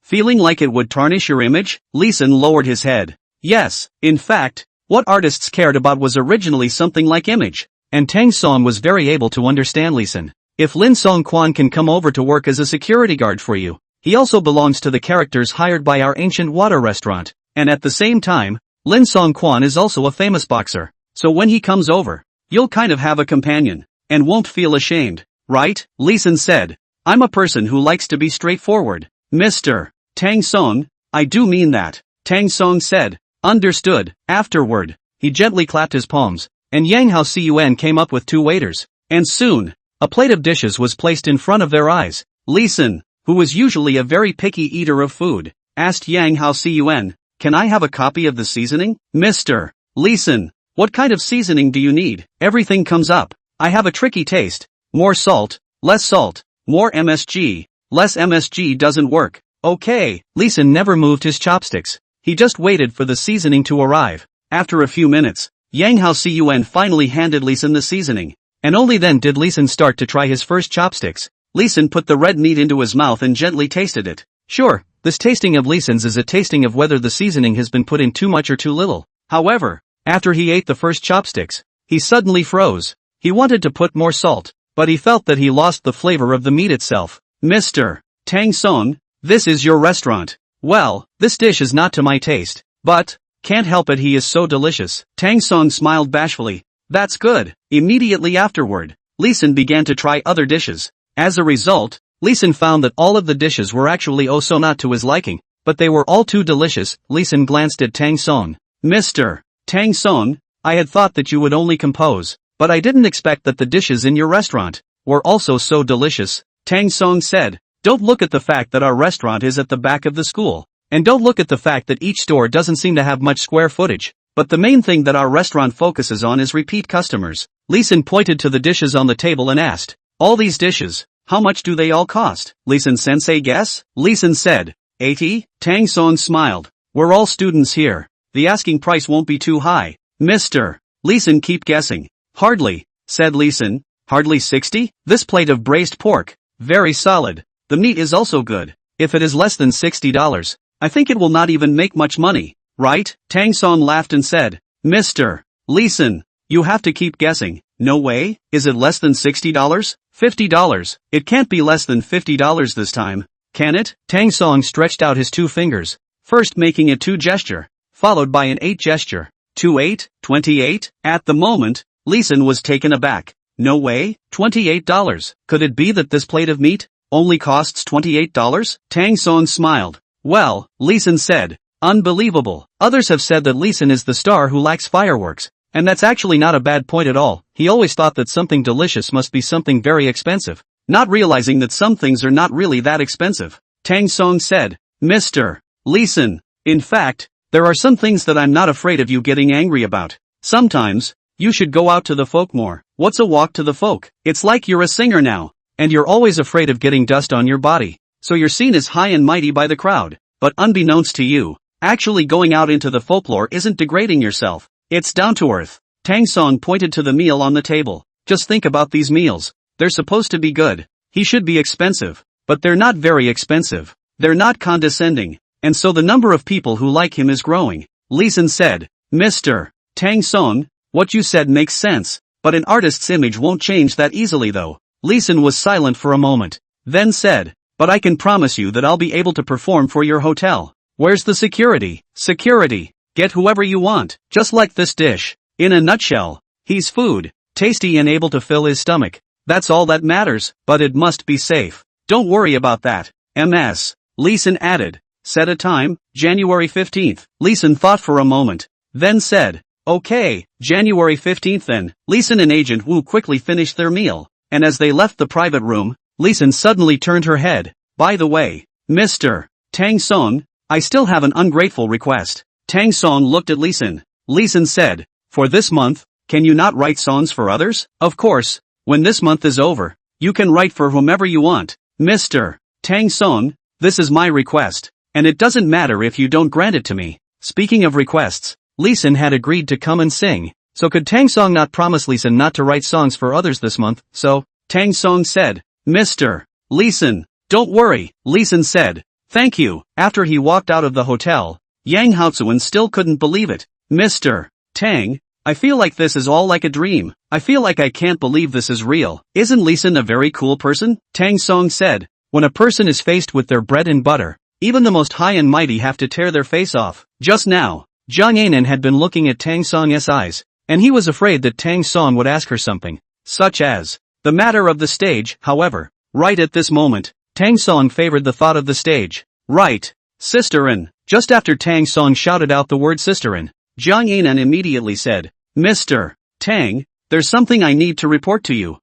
feeling like it would tarnish your image? Lee Sin lowered his head. Yes, in fact, what artists cared about was originally something like image. And Tang Song was very able to understand Lee Sin. If Lin Songquan can come over to work as a security guard for you, he also belongs to the characters hired by our ancient water restaurant. And at the same time, Lin Songquan is also a famous boxer. So when he comes over, you'll kind of have a companion, and won't feel ashamed, right? Lee Sin said, I'm a person who likes to be straightforward. Mr. Tang Song, I do mean that. Tang Song said, understood. Afterward, he gently clapped his palms, and Yang Hao Cun came up with 2 waiters. And soon, a plate of dishes was placed in front of their eyes. Lee Sin, who was usually a very picky eater of food, asked Yang Hao Cun, can I have a copy of the seasoning? Mr. Lee Sin, what kind of seasoning do you need? Everything comes up. I have a tricky taste. More salt, less salt, more MSG, less MSG doesn't work. Okay. Lee Sin never moved his chopsticks. He just waited for the seasoning to arrive. After a few minutes, Yang Hao Cun finally handed Lee Sin the seasoning. And only then did Lee Sin start to try his first chopsticks. Lee Sin put the red meat into his mouth and gently tasted it. Sure, this tasting of Lee Sin's is a tasting of whether the seasoning has been put in too much or too little. However, after he ate the first chopsticks, he suddenly froze. He wanted to put more salt, but he felt that he lost the flavor of the meat itself. Mr. Tang Song, this is your restaurant. Well, this dish is not to my taste, but, can't help it, he is so delicious. Tang Song smiled bashfully. That's good. Immediately afterward, Lee Sin began to try other dishes. As a result, Lee Sin found that all of the dishes were actually oh so not to his liking, but they were all too delicious. Lee Sin glanced at Tang Song. Mr. Tang Song, I had thought that you would only compose, but I didn't expect that the dishes in your restaurant were also so delicious. Tang Song said, don't look at the fact that our restaurant is at the back of the school, and don't look at the fact that each store doesn't seem to have much square footage, but the main thing that our restaurant focuses on is repeat customers. Lee Sin pointed to the dishes on the table and asked, all these dishes, how much do they all cost? Lee Sin sensei guess? Lee Sin said, 80? Tang Song smiled. We're all students here. The asking price won't be too high. Mr. Lee Sin keep guessing. Hardly, said Lee Sin. Hardly 60? This plate of braised pork, very solid. The meat is also good. If it is less than $60, I think it will not even make much money, right? Tang Song laughed and said, Mr. Lee Sin, you have to keep guessing. No way? Is it less than $60? $50? It can't be less than $50 this time, can it? Tang Song stretched out his 2 fingers, first making a 2 gesture, followed by an 8 gesture. 28, 28? At the moment, Lee Sin was taken aback. No way? $28? Could it be that this plate of meat only costs $28? Tang Song smiled. Well, Lee Sin said, Unbelievable. Others have said that Lee Sin is the star who lacks fireworks. And that's actually not a bad point at all. He always thought that something delicious must be something very expensive, not realizing that some things are not really that expensive. Tang Song said, Mr. Lee Sin, in fact, there are some things that I'm not afraid of you getting angry about. Sometimes, you should go out to the folk more. What's a walk to the folk? It's like you're a singer now, and you're always afraid of getting dust on your body, so you're seen as high and mighty by the crowd. But unbeknownst to you, actually going out into the folklore isn't degrading yourself. It's down to earth. Tang Song pointed to the meal on the table. Just think about these meals. They're supposed to be good. He should be expensive. But they're not very expensive. They're not condescending. And so the number of people who like him is growing. Lee Sin said, Mr. Tang Song, what you said makes sense. But an artist's image won't change that easily though. Lee Sin was silent for a moment. Then said, but I can promise you that I'll be able to perform for your hotel. Where's the security? Security. Get whoever you want, just like this dish. In a nutshell, he's food, tasty and able to fill his stomach. That's all that matters, but it must be safe. Don't worry about that. MS. Lee Sin added. Set a time, January 15th. Lee Sin thought for a moment, then said, okay, January 15th then. Lee Sin and Agent Wu quickly finished their meal, and as they left the private room, Lee Sin suddenly turned her head. By the way, Mr. Tang Song, I still have an ungrateful request. Tang Song looked at Lee Sin. Lee Sin said, for this month, can you not write songs for others? Of course, when this month is over, you can write for whomever you want. Mr. Tang Song, this is my request, and it doesn't matter if you don't grant it to me. Speaking of requests, Lee Sin had agreed to come and sing, so could Tang Song not promise Lee Sin not to write songs for others this month? So, Tang Song said, Mr. Lee Sin, don't worry, Lee Sin said, thank you. After he walked out of the hotel, Yang Haozuan still couldn't believe it. Mr. Tang, I feel like this is all like a dream. I feel like I can't believe this is real. Isn't Lee Sin a very cool person? Tang Song said, when a person is faced with their bread and butter, even the most high and mighty have to tear their face off. Just now, Jiang Anan had been looking at Tang Song's eyes, and he was afraid that Tang Song would ask her something, such as the matter of the stage. However, right at this moment, Tang Song favored the thought of the stage. Right, Sisterin. Just after Tang Song shouted out the word Sisterin, Jiang Anan immediately said, Mr. Tang, there's something I need to report to you.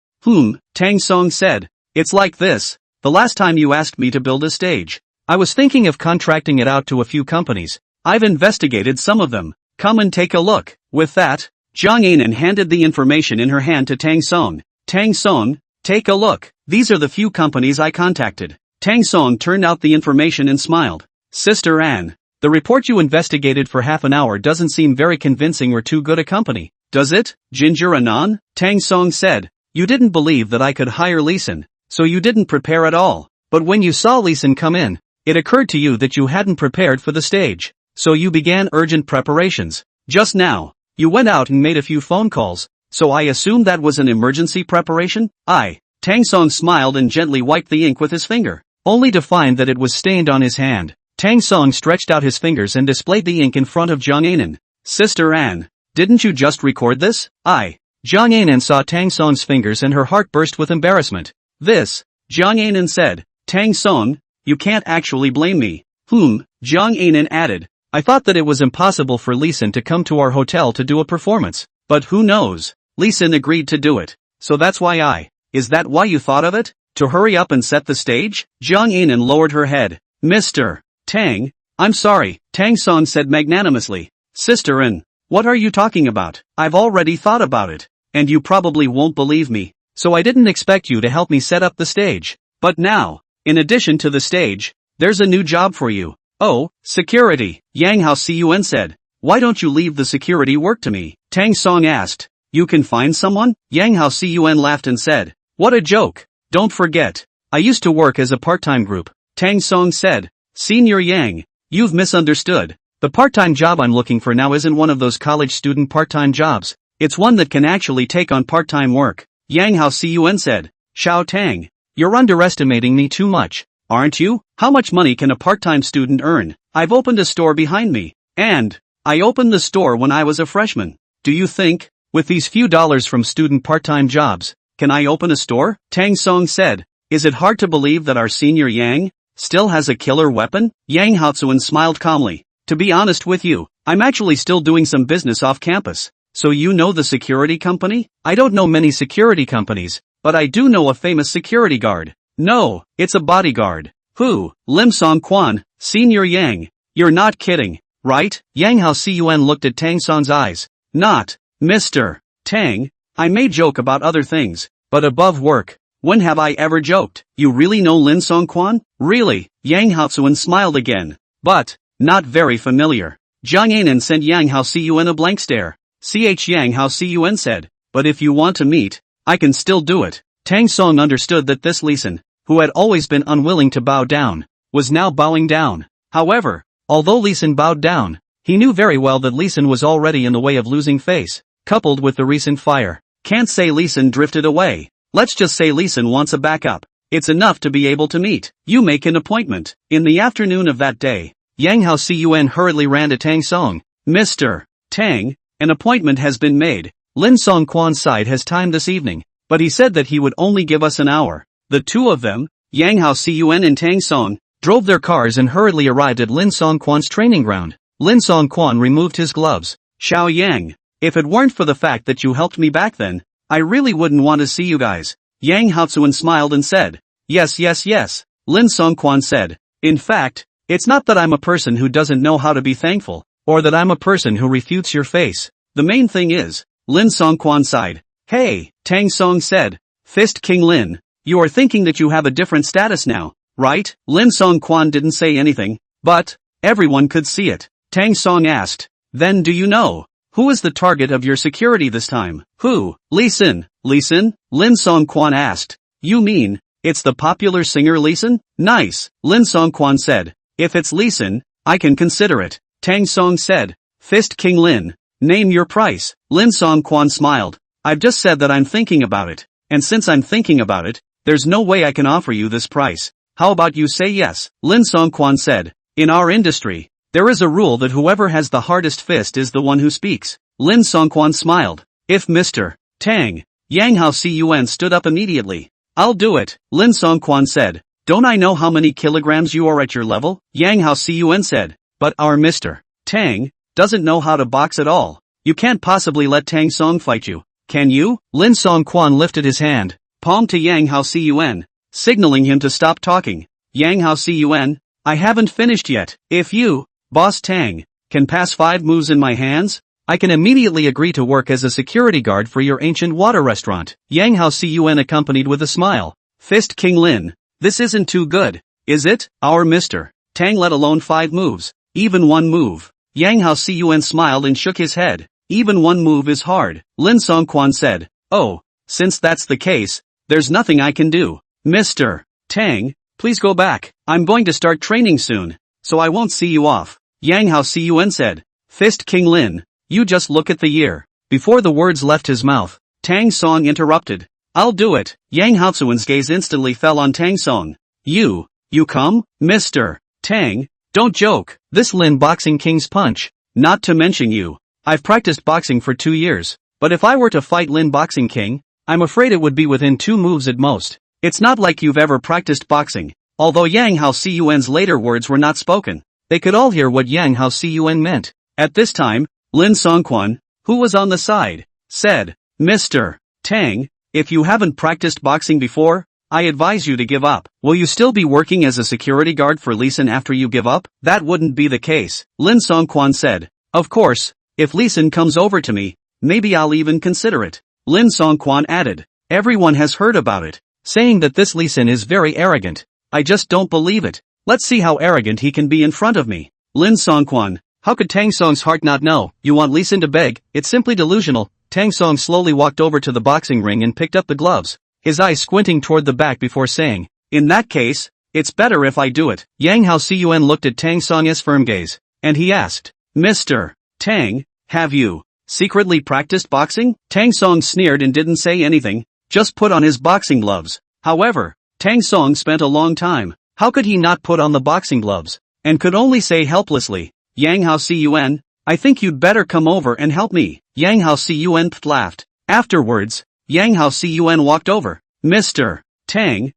Tang Song said, it's like this. The last time you asked me to build a stage, I was thinking of contracting it out to a few companies. I've investigated some of them. Come and take a look. With that, Jiang Anan handed the information in her hand to Tang Song. Tang Song, take a look. These are the few companies I contacted. Tang Song turned out the information and smiled. Sister Anne, the report you investigated for half an hour doesn't seem very convincing or too good a company, does it? Ginger Anan? Tang Song said, you didn't believe that I could hire Lee Sin, so you didn't prepare at all. But when you saw Lee Sin come in, it occurred to you that you hadn't prepared for the stage. So you began urgent preparations. Just now, you went out and made a few phone calls, so I assume that was an emergency preparation? Tang Song smiled and gently wiped the ink with his finger, only to find that it was stained on his hand. Tang Song stretched out his fingers and displayed the ink in front of Jiang Anan. Sister Anne, didn't you just record this? Jiang Anan saw Tang Song's fingers and her heart burst with embarrassment. This, Jiang Anan said, Tang Song, you can't actually blame me. Jiang Anan added, I thought that it was impossible for Lee Sin to come to our hotel to do a performance. But who knows? Lee Sin agreed to do it. So that's why Is that why you thought of it? To hurry up and set the stage? Jiang Anan lowered her head. Mr. Tang, I'm sorry, Tang Song said magnanimously. Sister An, what are you talking about? I've already thought about it. And you probably won't believe me. So I didn't expect you to help me set up the stage. But now, in addition to the stage, there's a new job for you. Oh, security, Yang Haozuan said. Why don't you leave the security work to me? Tang Song asked. You can find someone? Yang Haozuan laughed and said. What a joke. Don't forget, I used to work as a part-time group. Tang Song said. Senior Yang, you've misunderstood. The part-time job I'm looking for now isn't one of those college student part-time jobs. It's one that can actually take on part-time work. Yang Haozuan said. Xiao Tang, you're underestimating me too much, aren't you? How much money can a part-time student earn? I've opened a store behind me. And I opened the store when I was a freshman. Do you think, with these few dollars from student part-time jobs, can I open a store? Tang Song said. Is it hard to believe that our senior Yang still has a killer weapon? Yang Haozuan smiled calmly. To be honest with you, I'm actually still doing some business off campus. So you know the security company? I don't know many security companies, but I do know a famous security guard. No, it's a bodyguard. Who? Lim Song Quan, Senior Yang. You're not kidding, right? Yang Hao Cun looked at Tang Song's eyes. Not, Mr. Tang. I may joke about other things, but above work, when have I ever joked? You really know Lin Song Quan? Really? Yang Haosuan smiled again. But, not very familiar. Zhang Anan sent Yang Hao Cun a blank stare. Yang Hao Cun said, but if you want to meet, I can still do it. Tang Song understood that this Lisan, who had always been unwilling to bow down, was now bowing down. However, although Lisan bowed down, he knew very well that Lisan was already in the way of losing face, coupled with the recent fire. Can't say Lisan drifted away. Let's just say Lisan wants a backup. It's enough to be able to meet. You make an appointment. In the afternoon of that day, Yang Hao Cun hurriedly ran to Tang Song. Mr. Tang, an appointment has been made. Lin Song Quan's side has time this evening, but he said that he would only give us an hour. The two of them, Yang Hao Cun and Tang Song, drove their cars and hurriedly arrived at Lin Song Quan's training ground. Lin Song Quan removed his gloves. Xiao Yang, if it weren't for the fact that you helped me back then, I really wouldn't want to see you guys. Yang Haosuan smiled and said, yes. Lin Song Quan said, in fact, it's not that I'm a person who doesn't know how to be thankful, or that I'm a person who refutes your face. The main thing is, Lin Song Quan sighed. Hey, Tang Song said, Fist King Lin, you are thinking that you have a different status now, right? Lin Song Quan didn't say anything, but everyone could see it. Tang Song asked, then do you know? Who is the target of your security this time? Who? Lisan. Lisan? Lin Song Quan asked. You mean, it's the popular singer Lisan? Nice. Lin Song Quan said. If it's Lisan, I can consider it. Tang Song said. Fist King Lin. Name your price. Lin Song Quan smiled. I've just said that I'm thinking about it. And since I'm thinking about it, there's no way I can offer you this price. How about you say yes? Lin Song Quan said. In our industry, there is a rule that whoever has the hardest fist is the one who speaks. Lin Song Quan smiled. If Mr. Tang, Yang Hao Cun stood up immediately. I'll do it, Lin Song Quan said. Don't I know how many kilograms you are at your level? Yang Hao Cun said. But our Mr. Tang doesn't know how to box at all. You can't possibly let Tang Song fight you, can you? Lin Song Quan lifted his hand, palm to Yang Hao Cun, signaling him to stop talking. Yang Hao Cun, I haven't finished yet. If you, Boss Tang, can pass 5 moves in my hands, I can immediately agree to work as a security guard for your ancient water restaurant. Yang Hao Cun accompanied with a smile. Fist King Lin, this isn't too good, is it? Our Mr. Tang let alone 5 moves, even 1 move. Yang Hao Cun smiled and shook his head. Even 1 move is hard. Lin Song Quan said. Oh, since that's the case, there's nothing I can do. Mr. Tang, please go back. I'm going to start training soon, so I won't see you off. Yang Hao Cun said. Fist King Lin, you just look at the year. Before the words left his mouth, Tang Song interrupted. I'll do it. Yang Haosuan's gaze instantly fell on Tang Song. You come? Mr. Tang, don't joke. This Lin Boxing King's punch. Not to mention you. I've practiced boxing for 2 years, but if I were to fight Lin Boxing King, I'm afraid it would be within 2 moves at most. It's not like you've ever practiced boxing. Although Yang Hao Cun's later words were not spoken, they could all hear what Yang Hao Cun meant. At this time, Lin Songquan, who was on the side, said, Mr. Tang, if you haven't practiced boxing before, I advise you to give up. Will you still be working as a security guard for Lisan after you give up? That wouldn't be the case, Lin Songquan said. Of course, if Lisan comes over to me, maybe I'll even consider it. Lin Songquan added, everyone has heard about it, saying that this Lisan is very arrogant. I just don't believe it. Let's see how arrogant he can be in front of me. Lin Songquan, how could Tang Song's heart not know? You want Lisan to beg? It's simply delusional. Tang Song slowly walked over to the boxing ring and picked up the gloves, his eyes squinting toward the back before saying, in that case, it's better if I do it. Yang Hao Cun looked at Tang Song's firm gaze, and he asked, Mr. Tang, have you secretly practiced boxing? Tang Song sneered and didn't say anything, just put on his boxing gloves. However, Tang Song spent a long time. How could he not put on the boxing gloves? And could only say helplessly, Yang Hao Cun, I think you'd better come over and help me. Yang Hao Cun laughed. Afterwards, Yang Hao Cun walked over. Mr. Tang,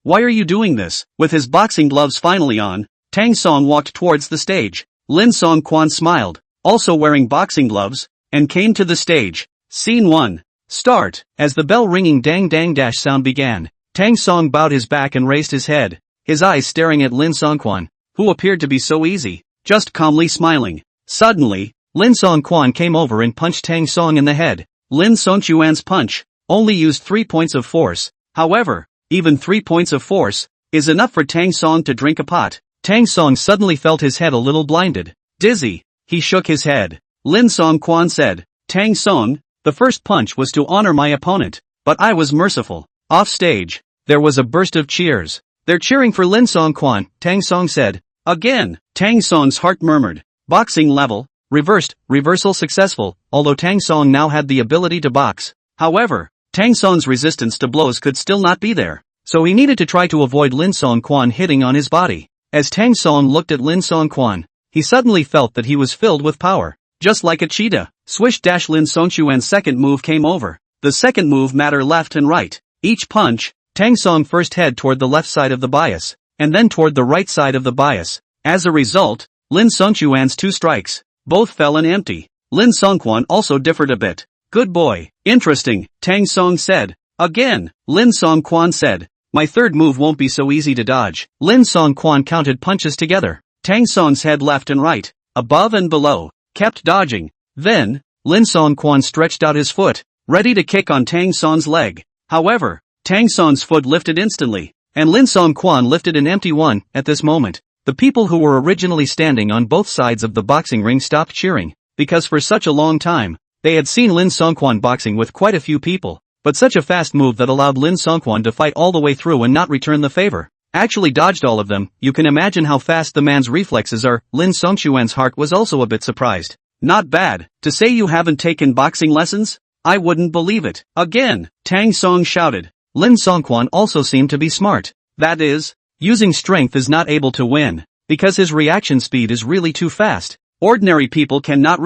why are you doing this? With his boxing gloves finally on, Tang Song walked towards the stage. Lin Song-kwan smiled, also wearing boxing gloves, and came to the stage. Scene 1. Start. As the bell ringing dang dang dash sound began, Tang Song bowed his back and raised his head, his eyes staring at Lin Song-kwan, who appeared to be so easy, just calmly smiling. Suddenly, Lin Song-kwan came over and punched Tang Song in the head. Lin Song-chuan's punch only used 3 points of force. However, even 3 points of force is enough for Tang Song to drink a pot. Tang Song suddenly felt his head a little blinded. Dizzy. He shook his head. Lin Song-kwan said, Tang Song, the first punch was to honor my opponent, but I was merciful. Off stage, there was a burst of cheers. They're cheering for Lin Song-kwan, Tang Song said. Again, Tang Song's heart murmured. Boxing level, reversal successful, although Tang Song now had the ability to box. However, Tang Song's resistance to blows could still not be there, so he needed to try to avoid Lin Song-kwan hitting on his body. As Tang Song looked at Lin Song-kwan, he suddenly felt that he was filled with power. Just like a cheetah, swish dash Lin Song-chuan's second move came over. The second move mattered left and right. Each punch, Tang Song first head toward the left side of the bias, and then toward the right side of the bias. As a result, Lin Song-chuan's 2 strikes both fell in empty. Lin Song-kwan also differed a bit. Good boy. Interesting, Tang Song said. Again, Lin Song-kwan said. My third move won't be so easy to dodge. Lin Song-kwan counted punches together. Tang Song's head left and right, above and below, kept dodging. Then, Lin Song-kwan stretched out his foot, ready to kick on Tang Song's leg. However, Tang Song's foot lifted instantly, and Lin Song-kwan lifted an empty one. At this moment, the people who were originally standing on both sides of the boxing ring stopped cheering, because for such a long time, they had seen Lin Song-kwan boxing with quite a few people, but such a fast move that allowed Lin Song-kwan to fight all the way through and not return the favor. Actually dodged all of them. You can imagine how fast the man's reflexes are. Lin Song-chuan's heart was also a bit surprised. Not bad. To say you haven't taken boxing lessons? I wouldn't believe it. Again, Tang Song shouted. Lin Song-kwan also seemed to be smart. That is, using strength is not able to win, because his reaction speed is really too fast. Ordinary people cannot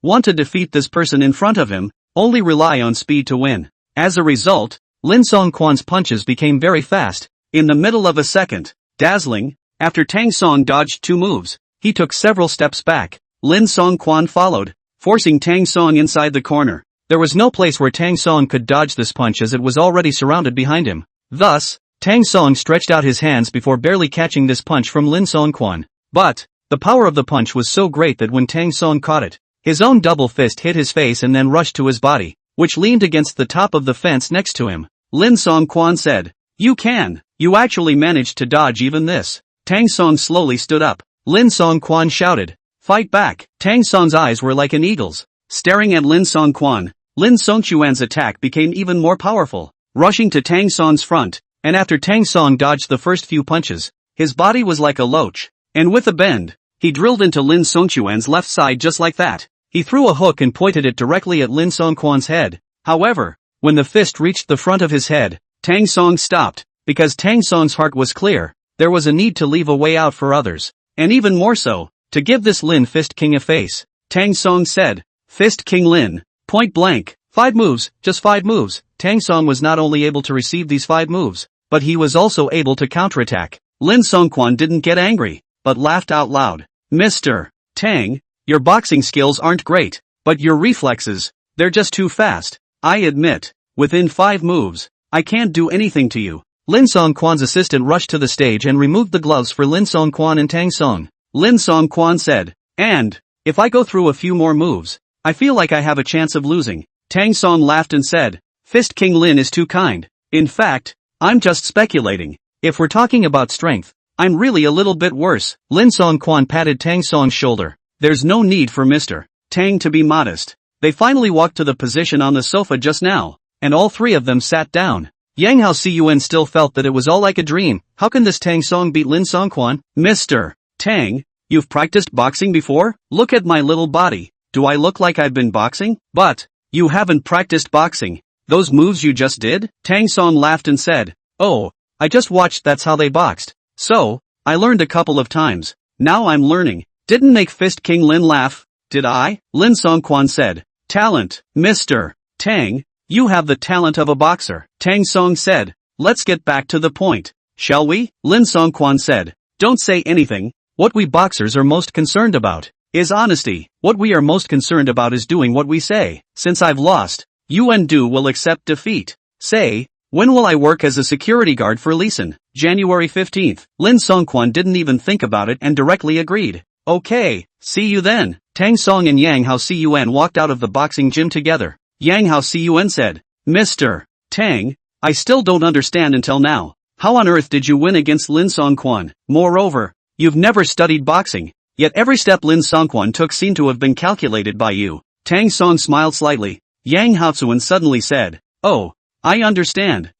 want to defeat this person in front of him, only rely on speed to win. As a result, Lin Song-kwan's punches became very fast. In the middle of a second, dazzling, after Tang Song dodged 2 moves, he took several steps back. Lin Song-kwan followed, forcing Tang Song inside the corner. There was no place where Tang Song could dodge this punch as it was already surrounded behind him. Thus, Tang Song stretched out his hands before barely catching this punch from Lin Song-kwan. But, the power of the punch was so great that when Tang Song caught it, his own double fist hit his face and then rushed to his body, which leaned against the top of the fence next to him. Lin Song-kwan said, You actually managed to dodge even this. Tang Song slowly stood up. Lin Song-kwan shouted, Fight back. Tang Song's eyes were like an eagle's, staring at Lin Song-kwan. Lin Song-chuan's attack became even more powerful, rushing to Tang Song's front, and after Tang Song dodged the first few punches, his body was like a loach, and with a bend, he drilled into Lin Song-chuan's left side just like that. He threw a hook and pointed it directly at Lin Song-kwan's head. However, when the fist reached the front of his head, Tang Song stopped. Because Tang Song's heart was clear, there was a need to leave a way out for others, and even more so, to give this Lin Fist King a face. Tang Song said, Fist King Lin, point blank, 5 moves, just 5 moves. Tang Song was not only able to receive these 5 moves, but he was also able to counterattack. Lin Song-kwan didn't get angry, but laughed out loud. Mr. Tang, your boxing skills aren't great, but your reflexes, they're just too fast. I admit, within 5 moves, I can't do anything to you. Lin Song-kwan's assistant rushed to the stage and removed the gloves for Lin Song-kwan and Tang Song. Lin Song-kwan said, And, if I go through a few more moves, I feel like I have a chance of losing. Tang Song laughed and said, Fist King Lin is too kind. In fact, I'm just speculating. If we're talking about strength, I'm really a little bit worse. Lin Song-kwan patted Tang Song's shoulder. There's no need for Mr. Tang to be modest. They finally walked to the position on the sofa just now, and all 3 of them sat down. Yang Hao Cun still felt that it was all like a dream. How can this Tang Song beat Lin Song-kwan? Mr. Tang, you've practiced boxing before? Look at my little body. Do I look like I've been boxing? But, you haven't practiced boxing. Those moves you just did? Tang Song laughed and said, Oh, I just watched that's how they boxed. So, I learned a couple of times. Now I'm learning. Didn't make Fist King Lin laugh, did I? Lin Song-kwan said, Talent, Mr. Tang. You have the talent of a boxer. Tang Song said, Let's get back to the point, shall we? Lin Song-kwan said, Don't say anything, What we boxers are most concerned about is honesty. What we are most concerned about is doing what we say. Since I've lost, you and Du will accept defeat. Say, when will I work as a security guard for Lee Sin? January 15th. Lin Songquan didn't even think about it and directly agreed. Okay, see you then. Tang Song and Yang Hao Cun walked out of the boxing gym together. Yang Hao Cun said, Mr. Tang, I still don't understand until now. How on earth did you win against Lin Songquan? Moreover, you've never studied boxing, yet every step Lin Songquan took seemed to have been calculated by you. Tang Song smiled slightly. Yang Haozuan suddenly said, Oh, I understand.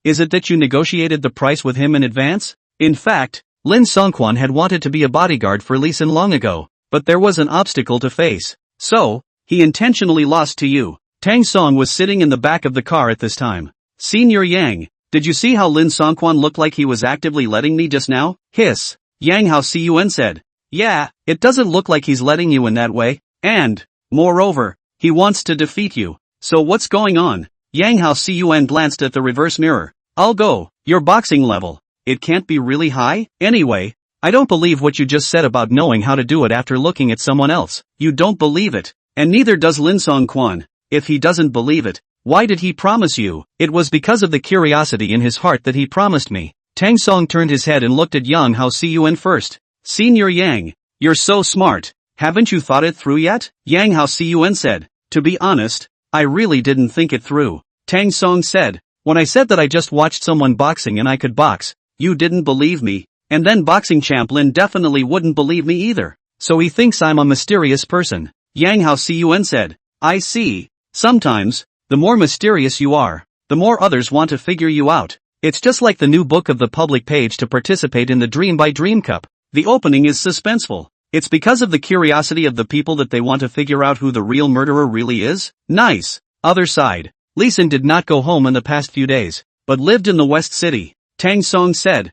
Is it that you negotiated the price with him in advance? In fact, Lin Songquan had wanted to be a bodyguard for Lee Sin long ago, but there was an obstacle to face. So, he intentionally lost to you. Tang Song was sitting in the back of the car at this time. Senior Yang, did you see how Lin Songquan looked like he was actively letting me just now? Hiss. Yang Hao Cun said. Yeah, it doesn't look like he's letting you in that way, and, moreover, he wants to defeat you. So what's going on? Yang Hao Cun glanced at the reverse mirror. I'll go. Your boxing level. It can't be really high? Anyway, I don't believe what you just said about knowing how to do it after looking at someone else. You don't believe it. And neither does Lin Songquan. If he doesn't believe it, why did he promise you? It was because of the curiosity in his heart that he promised me. Tang Song turned his head and looked at Yang Hao Cun first. Senior Yang, you're so smart. Haven't you thought it through yet? Yang Hao Cun said. To be honest, I really didn't think it through. Tang Song said. When I said that I just watched someone boxing and I could box, you didn't believe me, and then boxing champ Lin definitely wouldn't believe me either. So he thinks I'm a mysterious person. Yang Hao Cun said. I see. Sometimes, the more mysterious you are, the more others want to figure you out. It's just like the new book of the public page to participate in the Dream by Dream Cup. The opening is suspenseful. It's because of the curiosity of the people that they want to figure out who the real murderer really is. Nice. Other side. Lee Sin did not go home in the past few days, but lived in the West City. Tang Song said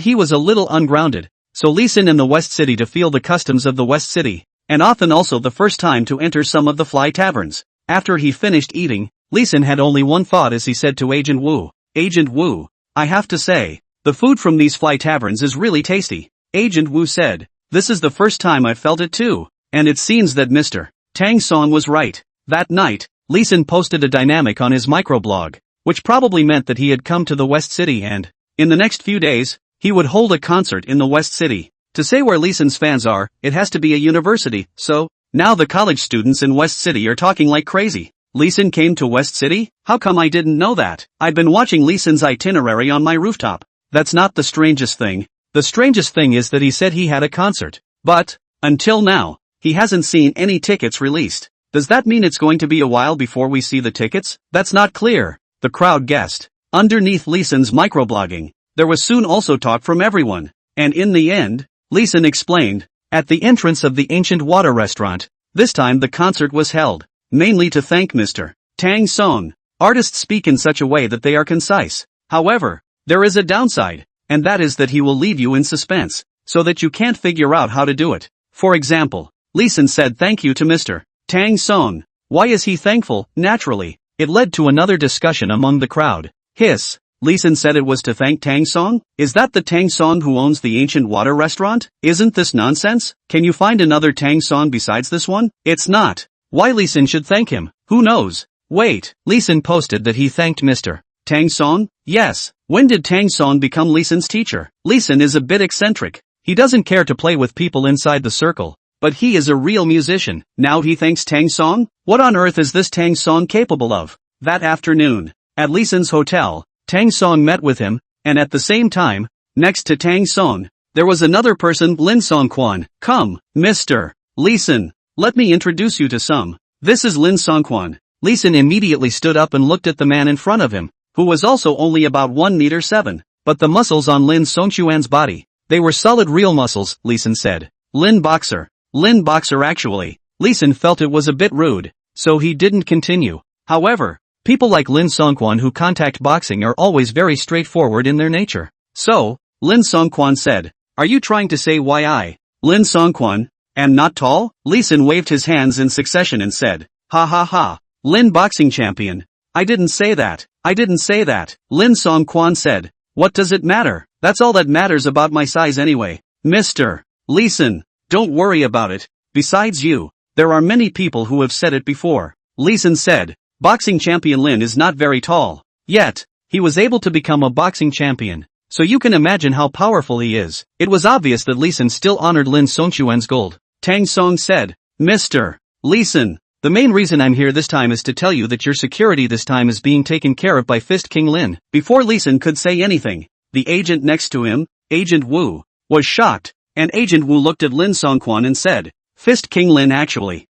he was a little ungrounded, so Lee Sin in the West City to feel the customs of the West City, and often also the first time to enter some of the fly taverns. After he finished eating, Lee Sin had only one thought as he said to Agent Wu, Agent Wu, I have to say, the food from these fly taverns is really tasty. Agent Wu said, this is the first time I've felt it too, and it seems that Mr. Tang Song was right. That night, Lee Sin posted a dynamic on his microblog, which probably meant that he had come to the West City and, in the next few days, he would hold a concert in the West City. To say where Lee Sin's fans are, it has to be a university, so, now the college students in West City are talking like crazy. Lee Sin came to West City? How come I didn't know that? I've been watching Lee Sin's itinerary on my rooftop. That's not the strangest thing. The strangest thing is that he said he had a concert. But, until now, he hasn't seen any tickets released. Does that mean it's going to be a while before we see the tickets? That's not clear. The crowd guessed. Underneath Lee Sin's microblogging, there was soon also talk from everyone. And in the end, Lee Sin explained, at the entrance of the ancient water restaurant, this time the concert was held, mainly to thank Mr. Tang Song. Artists speak in such a way that they are concise. However, there is a downside, and that is that he will leave you in suspense, so that you can't figure out how to do it. For example, Lee Sin said thank you to Mr. Tang Song. Why is he thankful? Naturally, it led to another discussion among the crowd. Hiss. Lee Sin said it was to thank Tang Song? Is that the Tang Song who owns the ancient water restaurant? Isn't this nonsense? Can you find another Tang Song besides this one? It's not. Why Lee Sin should thank him? Who knows? Wait, Lee Sin posted that he thanked Mr. Tang Song? Yes. When did Tang Song become Lee Sin's teacher? Lee Sin is a bit eccentric. He doesn't care to play with people inside the circle, but he is a real musician. Now he thanks Tang Song? What on earth is this Tang Song capable of? That afternoon, at Lee Sin's hotel, Tang Song met with him, and at the same time, next to Tang Song, there was another person, Lin Songquan. Come, Mr. Lee Sin, let me introduce you to some. This is Lin Songquan. Lee Sin immediately stood up and looked at the man in front of him, who was also only about 1 meter 7. But the muscles on Lin Songquan's body, they were solid real muscles, Lee Sin said. Lin Boxer actually. Lee Sin felt it was a bit rude, so he didn't continue. However, people like Lin Songquan who contact boxing are always very straightforward in their nature. So, Lin Songquan said, are you trying to say why I, Lin Songquan, am not tall? Lee Sin waved his hands in succession and said, ha ha ha, Lin boxing champion. I didn't say that. Lin Songquan said, what does it matter? That's all that matters about my size anyway. Mr. Listen, don't worry about it. Besides you, there are many people who have said it before. Lee Sun said, boxing champion Lin is not very tall. Yet, he was able to become a boxing champion. So you can imagine how powerful he is. It was obvious that Lee Sun still honored Lin Songchuan's gold. Tang Song said, Mr. Lee Sun, the main reason I'm here this time is to tell you that your security this time is being taken care of by Fist King Lin. Before Lee Sun could say anything, the agent next to him, Agent Wu, was shocked, and Agent Wu looked at Lin Songquan and said, Fist King Lin actually,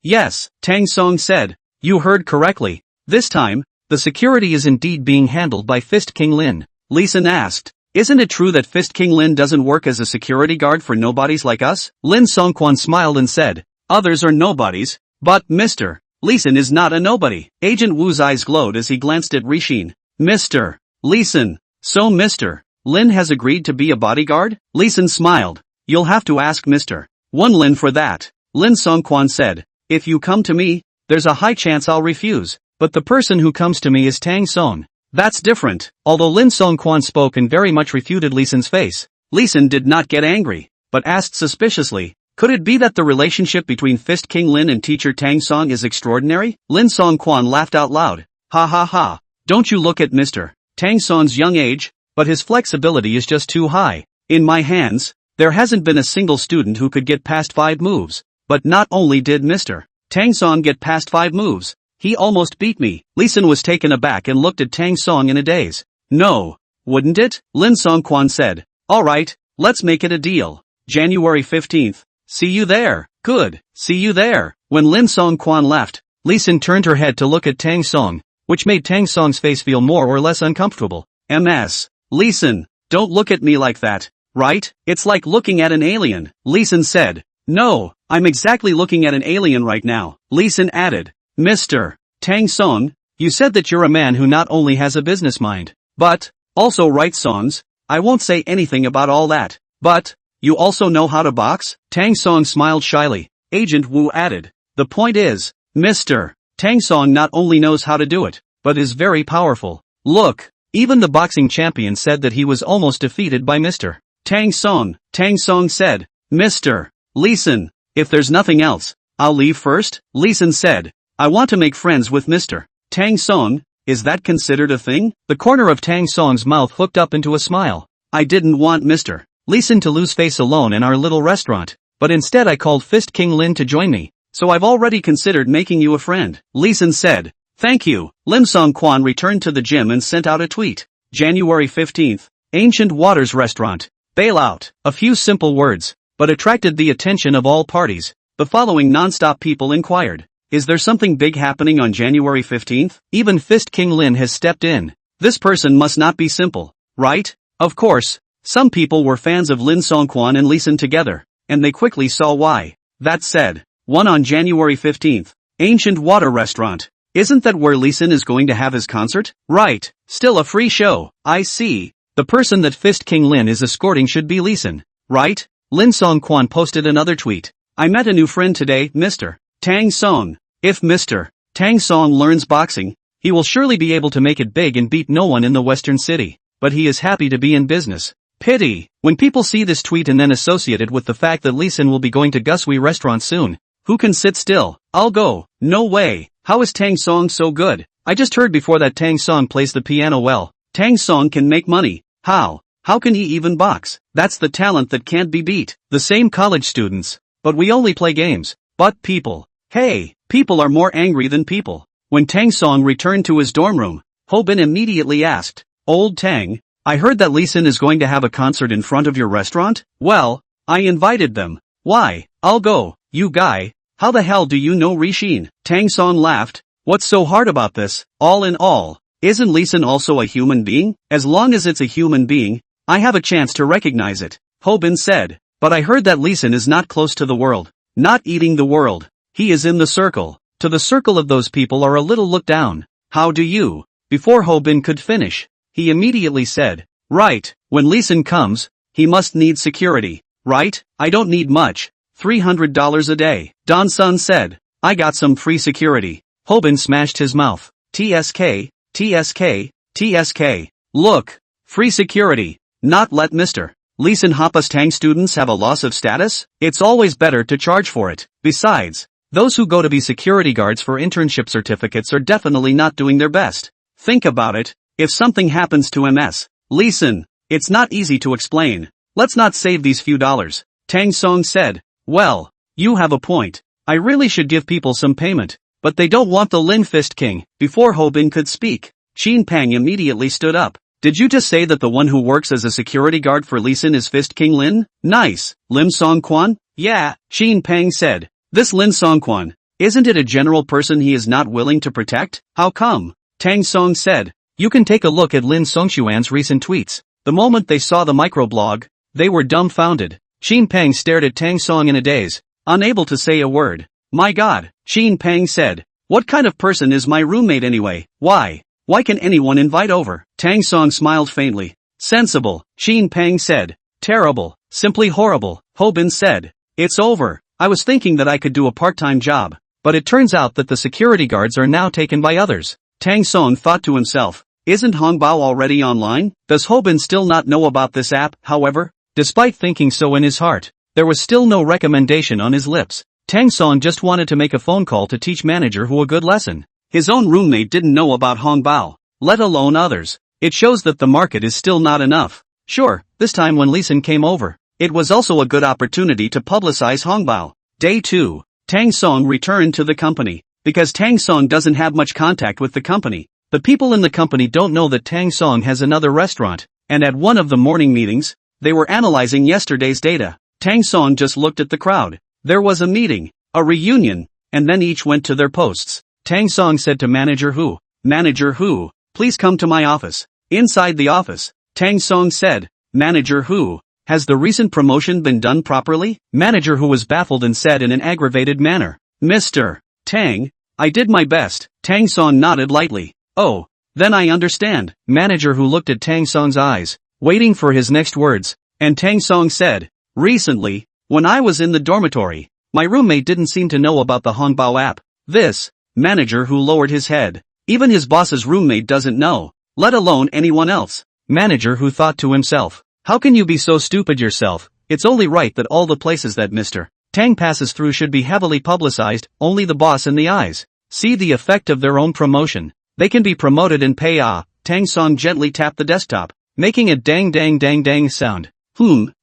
yes, Tang Song said, you heard correctly. This time, the security is indeed being handled by Fist King Lin. Lee Sun asked, isn't it true that Fist King Lin doesn't work as a security guard for nobodies like us? Lin Songquan smiled and said, others are nobodies, but Mr. Lee Sun is not a nobody. Agent Wu's eyes glowed as he glanced at Rishin. Mr. Lee Sun, so Mr. Lin has agreed to be a bodyguard? Lee Sun smiled. You'll have to ask Mr. One Lin for that. Lin Songquan said, if you come to me, there's a high chance I'll refuse, but the person who comes to me is Tang Song. That's different. Although Lin Songquan spoke and very much refuted Lee Sun's face, Lee Sun did not get angry, but asked suspiciously, could it be that the relationship between Fist King Lin and teacher Tang Song is extraordinary? Lin Songquan laughed out loud. Ha ha ha. Don't you look at Mr. Tang Song's young age, but his flexibility is just too high. In my hands, there hasn't been a single student who could get past 5 moves. But not only did Mr. Tang Song get past 5 moves, he almost beat me. Lee Sun was taken aback and looked at Tang Song in a daze. No, wouldn't it? Lin Songquan said. Alright, let's make it a deal. January 15th. See you there. Good, see you there. When Lin Songquan left, Lee Sun turned her head to look at Tang Song, which made Tang Song's face feel more or less uncomfortable. Ms. Lee Sun, don't look at me like that, right? It's like looking at an alien. Lee Sun said. No, I'm exactly looking at an alien right now. Lee Sun added. Mr. Tang Song, you said that you're a man who not only has a business mind, but also writes songs. I won't say anything about all that, but you also know how to box? Tang Song smiled shyly. Agent Wu added. The point is, Mr. Tang Song not only knows how to do it, but is very powerful. Look, even the boxing champion said that he was almost defeated by Mr. Tang Song. Tang Song said. Mr. Lee Sun, if there's nothing else, I'll leave first. Lee Sun said. I want to make friends with Mr. Tang Song. Is that considered a thing? The corner of Tang Song's mouth hooked up into a smile. I didn't want Mr. Lee Sun to lose face alone in our little restaurant, but instead I called Fist King Lin to join me, so I've already considered making you a friend. Lee Sun said. Thank you. Lim Songquan returned to the gym and sent out a tweet. January 15th. Ancient Waters Restaurant. Bailout. A few simple words, but attracted the attention of all parties. The following non-stop people inquired. Is there something big happening on January 15th? Even Fist King Lin has stepped in. This person must not be simple, right? Of course, some people were fans of Lin Songquan and Lee Sun together, and they quickly saw why. That said, one on January 15th. Ancient Water Restaurant. Isn't that where Lee Sun is going to have his concert? Right. Still a free show. I see. The person that Fist King Lin is escorting should be Lee Sun, right? Lin Songquan posted another tweet. I met a new friend today, Mr. Tang Song. If Mr. Tang Song learns boxing, he will surely be able to make it big and beat no one in the western city. But he is happy to be in business. Pity. When people see this tweet and then associate it with the fact that Lee Sun will be going to Gusui restaurant soon, who can sit still? I'll go. No way. How is Tang Song so good? I just heard before that Tang Song plays the piano well. Tang Song can make money. How? How can he even box? That's the talent that can't be beat. The same college students. But we only play games. But people. Hey, people are more angry than people. When Tang Song returned to his dorm room, Ho Bin immediately asked, Old Tang, I heard that Lee Sun is going to have a concert in front of your restaurant? Well, I invited them. Why? I'll go. You guy, how the hell do you know Rishin? Tang Song laughed. What's so hard about this? All in all, isn't Lee Sun also a human being? As long as it's a human being, I have a chance to recognize it. Ho Bin said. But I heard that Lee Sun is not close to the world. Not eating the world. He is in the circle. To the circle of those people are a little looked down. How do you? Before Ho Bin could finish, he immediately said, right, when Lee Sun comes, he must need security, right? I don't need much, $300 a day. Don Sun said, I got some free security. Ho Bin smashed his mouth. TSK, TSK, TSK. Look, free security, not let Mr. Lee Sin Hopa's Tang students have a loss of status? It's always better to charge for it. Besides, those who go to be security guards for internship certificates are definitely not doing their best. Think about it, if something happens to MS Lee Sin, it's not easy to explain. Let's not save these few dollars. Tang Song said, well, you have a point. I really should give people some payment, but they don't want the Lin Fist King. Before Ho Bin could speak, Xin Pang immediately stood up. Did you just say that the one who works as a security guard for Lee Sin is Fist King Lin? Nice. Lim Song Quan? Yeah, Xin Pang said. This Lin Song Quan, isn't it a general person he is not willing to protect? How come? Tang Song said. You can take a look at Lin Songxuan's recent tweets. The moment they saw the microblog, they were dumbfounded. Xin Pang stared at Tang Song in a daze, unable to say a word. My God, Xin Pang said. What kind of person is my roommate anyway? Why can anyone invite over? Tang Song smiled faintly. Sensible, Xin Pang said. Terrible, simply horrible, Ho Bin said. It's over. I was thinking that I could do a part-time job, but it turns out that the security guards are now taken by others. Tang Song thought to himself, isn't Hongbao already online? Does Ho Bin still not know about this app? However, despite thinking so in his heart, there was still no recommendation on his lips. Tang Song just wanted to make a phone call to teach manager Hu a good lesson. His own roommate didn't know about Hongbao, let alone others. It shows that the market is still not enough. Sure, this time when Lee Sin came over, it was also a good opportunity to publicize Hongbao. Day 2, Tang Song returned to the company. Because Tang Song doesn't have much contact with the company, the people in the company don't know that Tang Song has another restaurant, and at one of the morning meetings, they were analyzing yesterday's data. Tang Song just looked at the crowd. There was a meeting, a reunion, and then each went to their posts. Tang Song said to Manager Hu, Manager Hu, please come to my office. Inside the office, Tang Song said, Manager Hu, has the recent promotion been done properly? Manager Hu was baffled and said in an aggravated manner, Mr. Tang, I did my best. Tang Song nodded lightly. Oh, then I understand. Manager Hu looked at Tang Song's eyes, waiting for his next words, and Tang Song said, recently, when I was in the dormitory, my roommate didn't seem to know about the Hongbao app. This, Manager Hu lowered his head. Even his boss's roommate doesn't know, let alone anyone else. Manager Hu thought to himself, how can you be so stupid yourself? It's only right that all the places that Mr. Tang passes through should be heavily publicized, only the boss in the eyes see the effect of their own promotion. They can be promoted and pay. Tang Song gently tapped the desktop, making a dang dang dang dang sound.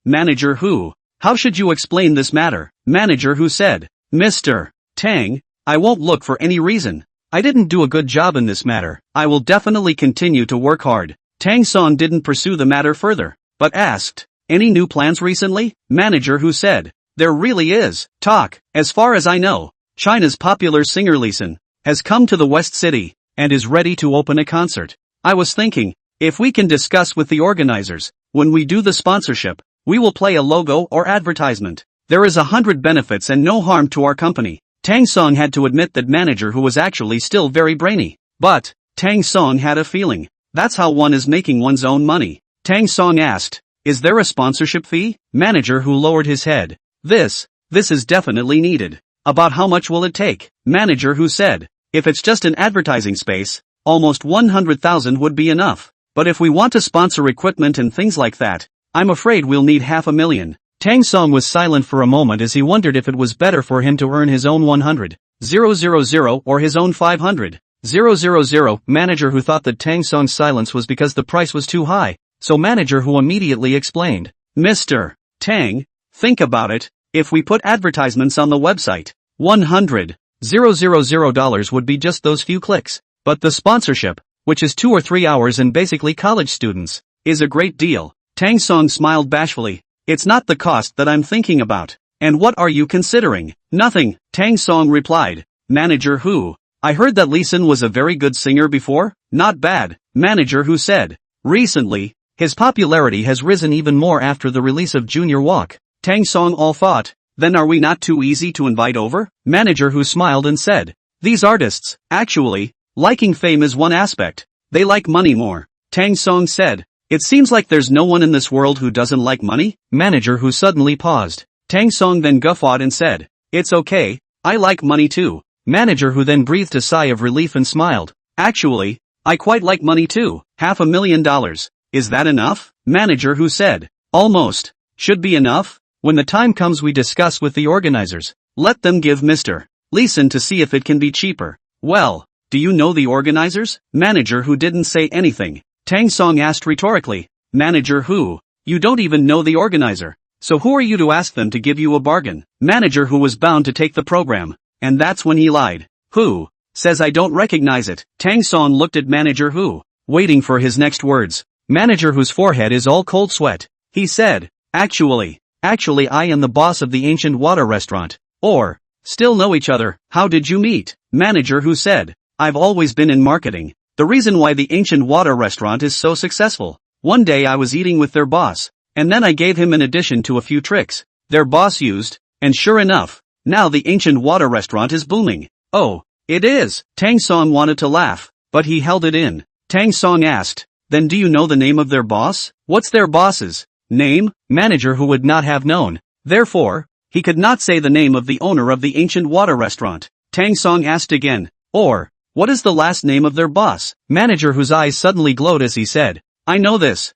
Manager Hu, how should you explain this matter? Manager Hu said, Mr. Tang, I won't look for any reason. I didn't do a good job in this matter. I will definitely continue to work hard. Tang Song didn't pursue the matter further, but asked, any new plans recently? Manager Hu said, there really is. Talk. As far as I know, China's popular singer Lee Sin has come to the West City and is ready to open a concert. I was thinking, if we can discuss with the organizers, when we do the sponsorship, we will play a logo or advertisement. There is 100 benefits and no harm to our company. Tang Song had to admit that Manager Hu was actually still very brainy. But, Tang Song had a feeling, that's how one is making one's own money. Tang Song asked, is there a sponsorship fee? Manager Hu lowered his head. This is definitely needed. About how much will it take? Manager Hu said, if it's just an advertising space, almost 100,000 would be enough. But if we want to sponsor equipment and things like that, I'm afraid we'll need 500,000. Tang Song was silent for a moment as he wondered if it was better for him to earn his own 100,000 or his own 500,000. Manager Hu thought that Tang Song's silence was because the price was too high, so Manager Hu immediately explained, Mr. Tang, think about it, if we put advertisements on the website, $100,000 would be just those few clicks. But the sponsorship, which is 2 or 3 hours and basically college students, is a great deal. Tang Song smiled bashfully. It's not the cost that I'm thinking about. And what are you considering? Nothing, Tang Song replied. Manager Hu, I heard that Lee Sin was a very good singer before? Not bad, Manager Hu said. Recently, his popularity has risen even more after the release of Junior Walk. Tang Song all thought, then are we not too easy to invite over? Manager Hu smiled and said, these artists, actually, liking fame is one aspect, they like money more. Tang Song said, it seems like there's no one in this world who doesn't like money? Manager Hu suddenly paused. Tang Song then guffawed and said, it's okay, I like money too. Manager Hu then breathed a sigh of relief and smiled. Actually, I quite like money too. $500,000. Is that enough? Manager Hu said. Almost. Should be enough? When the time comes we discuss with the organizers. Let them give Mr. Leeson to see if it can be cheaper. Well, do you know the organizers? Manager who didn't say anything. Tang Song asked rhetorically. Manager who? You don't even know the organizer. So who are you to ask them to give you a bargain? Manager who was bound to take the program. And that's when he lied. Who? Says I don't recognize it. Tang Song looked at Manager who, waiting for his next words. Manager whose forehead is all cold sweat. He said, Actually I am the boss of the Ancient Water Restaurant. Or, still know each other, how did you meet? Manager who said, I've always been in marketing. The reason why the Ancient Water Restaurant is so successful. One day I was eating with their boss, and then I gave him an addition to a few tricks their boss used, and sure enough, now the Ancient Water Restaurant is booming. Oh, it is. Tang Song wanted to laugh, but he held it in. Tang Song asked, then do you know the name of their boss? What's their boss's name? Manager who would not have known. Therefore, he could not say the name of the owner of the Ancient Water Restaurant. Tang Song asked again, or, what is the last name of their boss? Manager whose eyes suddenly glowed as he said, I know this.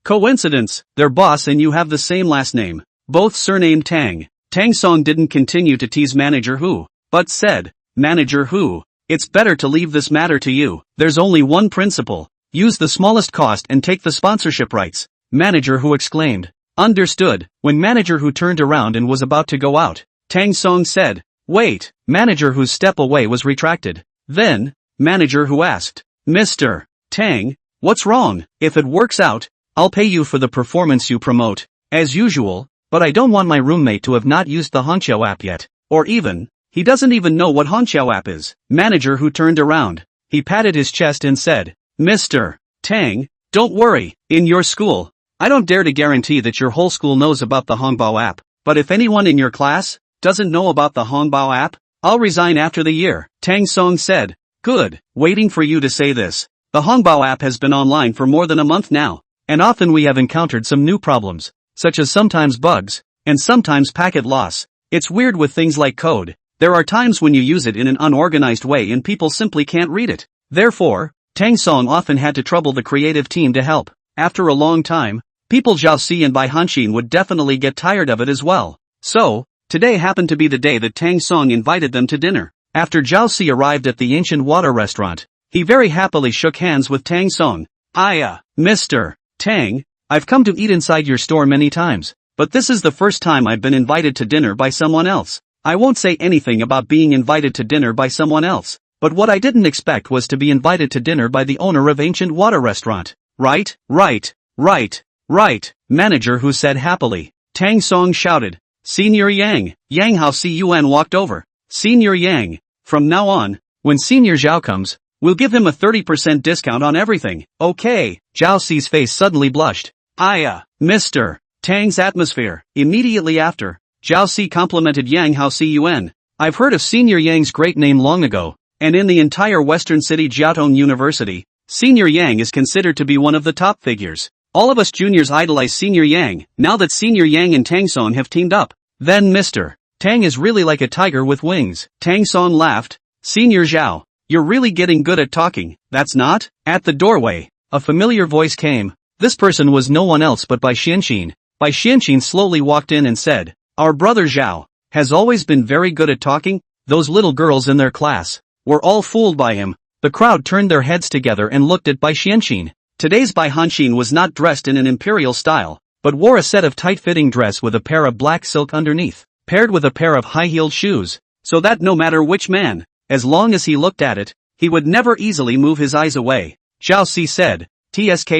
Coincidence. Their boss and you have the same last name. Both surnamed Tang. Tang Song didn't continue to tease Manager who, but said, Manager who, it's better to leave this matter to you. There's only one principle. Use the smallest cost and take the sponsorship rights. Manager who exclaimed, Understood. When Manager who turned around and was about to go out, Tang Song said, Wait. Manager whose step away was retracted. Then, Manager who asked, Mr. Tang, what's wrong? If it works out, I'll pay you for the performance you promote, as usual, but I don't want my roommate to have not used the Hangqiao app yet, or even, he doesn't even know what Hangqiao app is. Manager who turned around, he patted his chest and said, Mr. Tang, don't worry, in your school, I don't dare to guarantee that your whole school knows about the Hongbao app, but if anyone in your class doesn't know about the Hongbao app, I'll resign after the year. Tang Song said, Good, waiting for you to say this. The Hongbao app has been online for more than a month now, and often we have encountered some new problems, such as sometimes bugs, and sometimes packet loss. It's weird with things like code. There are times when you use it in an unorganized way and people simply can't read it. Therefore, Tang Song often had to trouble the creative team to help. After a long time, people Zhao Si and Bai Hanxin would definitely get tired of it as well. So, today happened to be the day that Tang Song invited them to dinner. After Zhao Si arrived at the Ancient Water Restaurant, he very happily shook hands with Tang Song. Mr. Tang, I've come to eat inside your store many times, but this is the first time I've been invited to dinner by someone else. I won't say anything about being invited to dinner by someone else, but what I didn't expect was to be invited to dinner by the owner of Ancient Water Restaurant. Right. Manager who said happily. Tang Song shouted, Senior Yang. Yang Hao Cun walked over. Senior Yang, from now on, when Senior Zhao comes, we'll give him a 30% discount on everything. Okay. Zhao Si's face suddenly blushed. Mr. Tang's atmosphere. Immediately after, Zhao Si complimented Yang Hao Cun. I've heard of Senior Yang's great name long ago, and in the entire Western City Jiaotong University, Senior Yang is considered to be one of the top figures. All of us juniors idolize Senior Yang, now that Senior Yang and Tang Song have teamed up. Then Mr. Tang is really like a tiger with wings. Tang Song laughed. Senior Zhao, you're really getting good at talking, that's not? At the doorway, a familiar voice came. This person was no one else but Bai Xianxin. Bai Xianxin slowly walked in and said, Our brother Zhao has always been very good at talking. Those little girls in their class were all fooled by him. The crowd turned their heads together and looked at Bai Xianxin. Today's Bai Hanxin was not dressed in an imperial style, but wore a set of tight-fitting dress with a pair of black silk underneath, paired with a pair of high-heeled shoes, so that no matter which man, as long as he looked at it, he would never easily move his eyes away. Zhao Si said, TSK.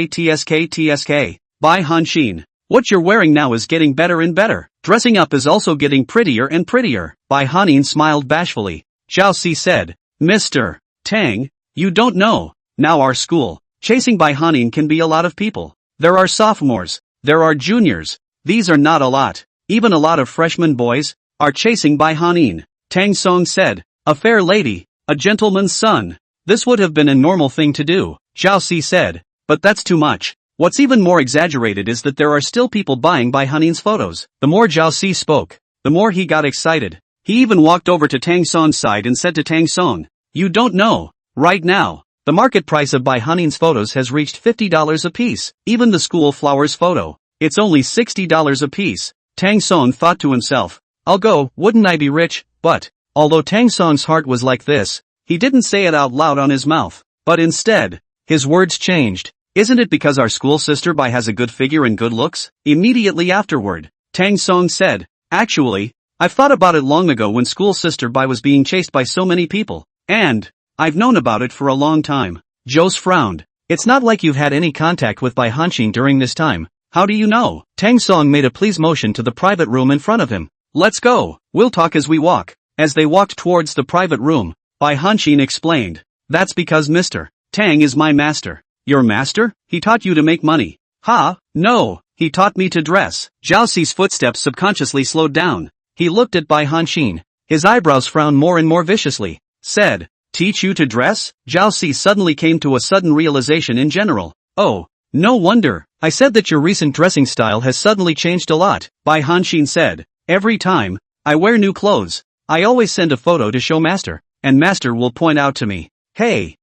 Bai Hanxin, what you're wearing now is getting better and better. Dressing up is also getting prettier and prettier. Bai Hanxin smiled bashfully. Zhao Si said, Mr. Tang, you don't know. Now our school, chasing Bai Hanxin can be a lot of people. There are sophomores, there are juniors, these are not a lot. Even a lot of freshman boys are chasing Bai Hanxin. Tang Song said, a fair lady, a gentleman's son. This would have been a normal thing to do. Zhao Si said, but that's too much. What's even more exaggerated is that there are still people buying Bai Hanxin's photos. The more Zhao Si spoke, the more he got excited. He even walked over to Tang Song's side and said to Tang Song, you don't know, right now, the market price of Bai Hanxin's photos has reached $50 apiece. Even the school flowers photo, It's only $60 apiece. Tang Song thought to himself, I'll go, wouldn't I be rich? But, although Tang Song's heart was like this, he didn't say it out loud on his mouth, but instead, his words changed. Isn't it because our school sister Bai has a good figure and good looks? Immediately afterward, Tang Song said, actually, I've thought about it long ago when school sister Bai was being chased by so many people, and I've known about it for a long time. Jose frowned. It's not like you've had any contact with Bai Hanxin during this time. How do you know? Tang Song made a please motion to the private room in front of him. Let's go, we'll talk as we walk. As they walked towards the private room, Bai Hanxin explained, that's because Mr. Tang is my master. Your master? He taught you to make money. Ha, no, he taught me to dress. Zhao Xi's footsteps subconsciously slowed down. He looked at Bai Hanxin. His eyebrows frowned more and more viciously. Said, teach you to dress? Zhao Xi suddenly came to a sudden realization in general. Oh, no wonder. I said that your recent dressing style has suddenly changed a lot. Bai Hanxin said, every time I wear new clothes, I always send a photo to show master, and master will point out to me, hey.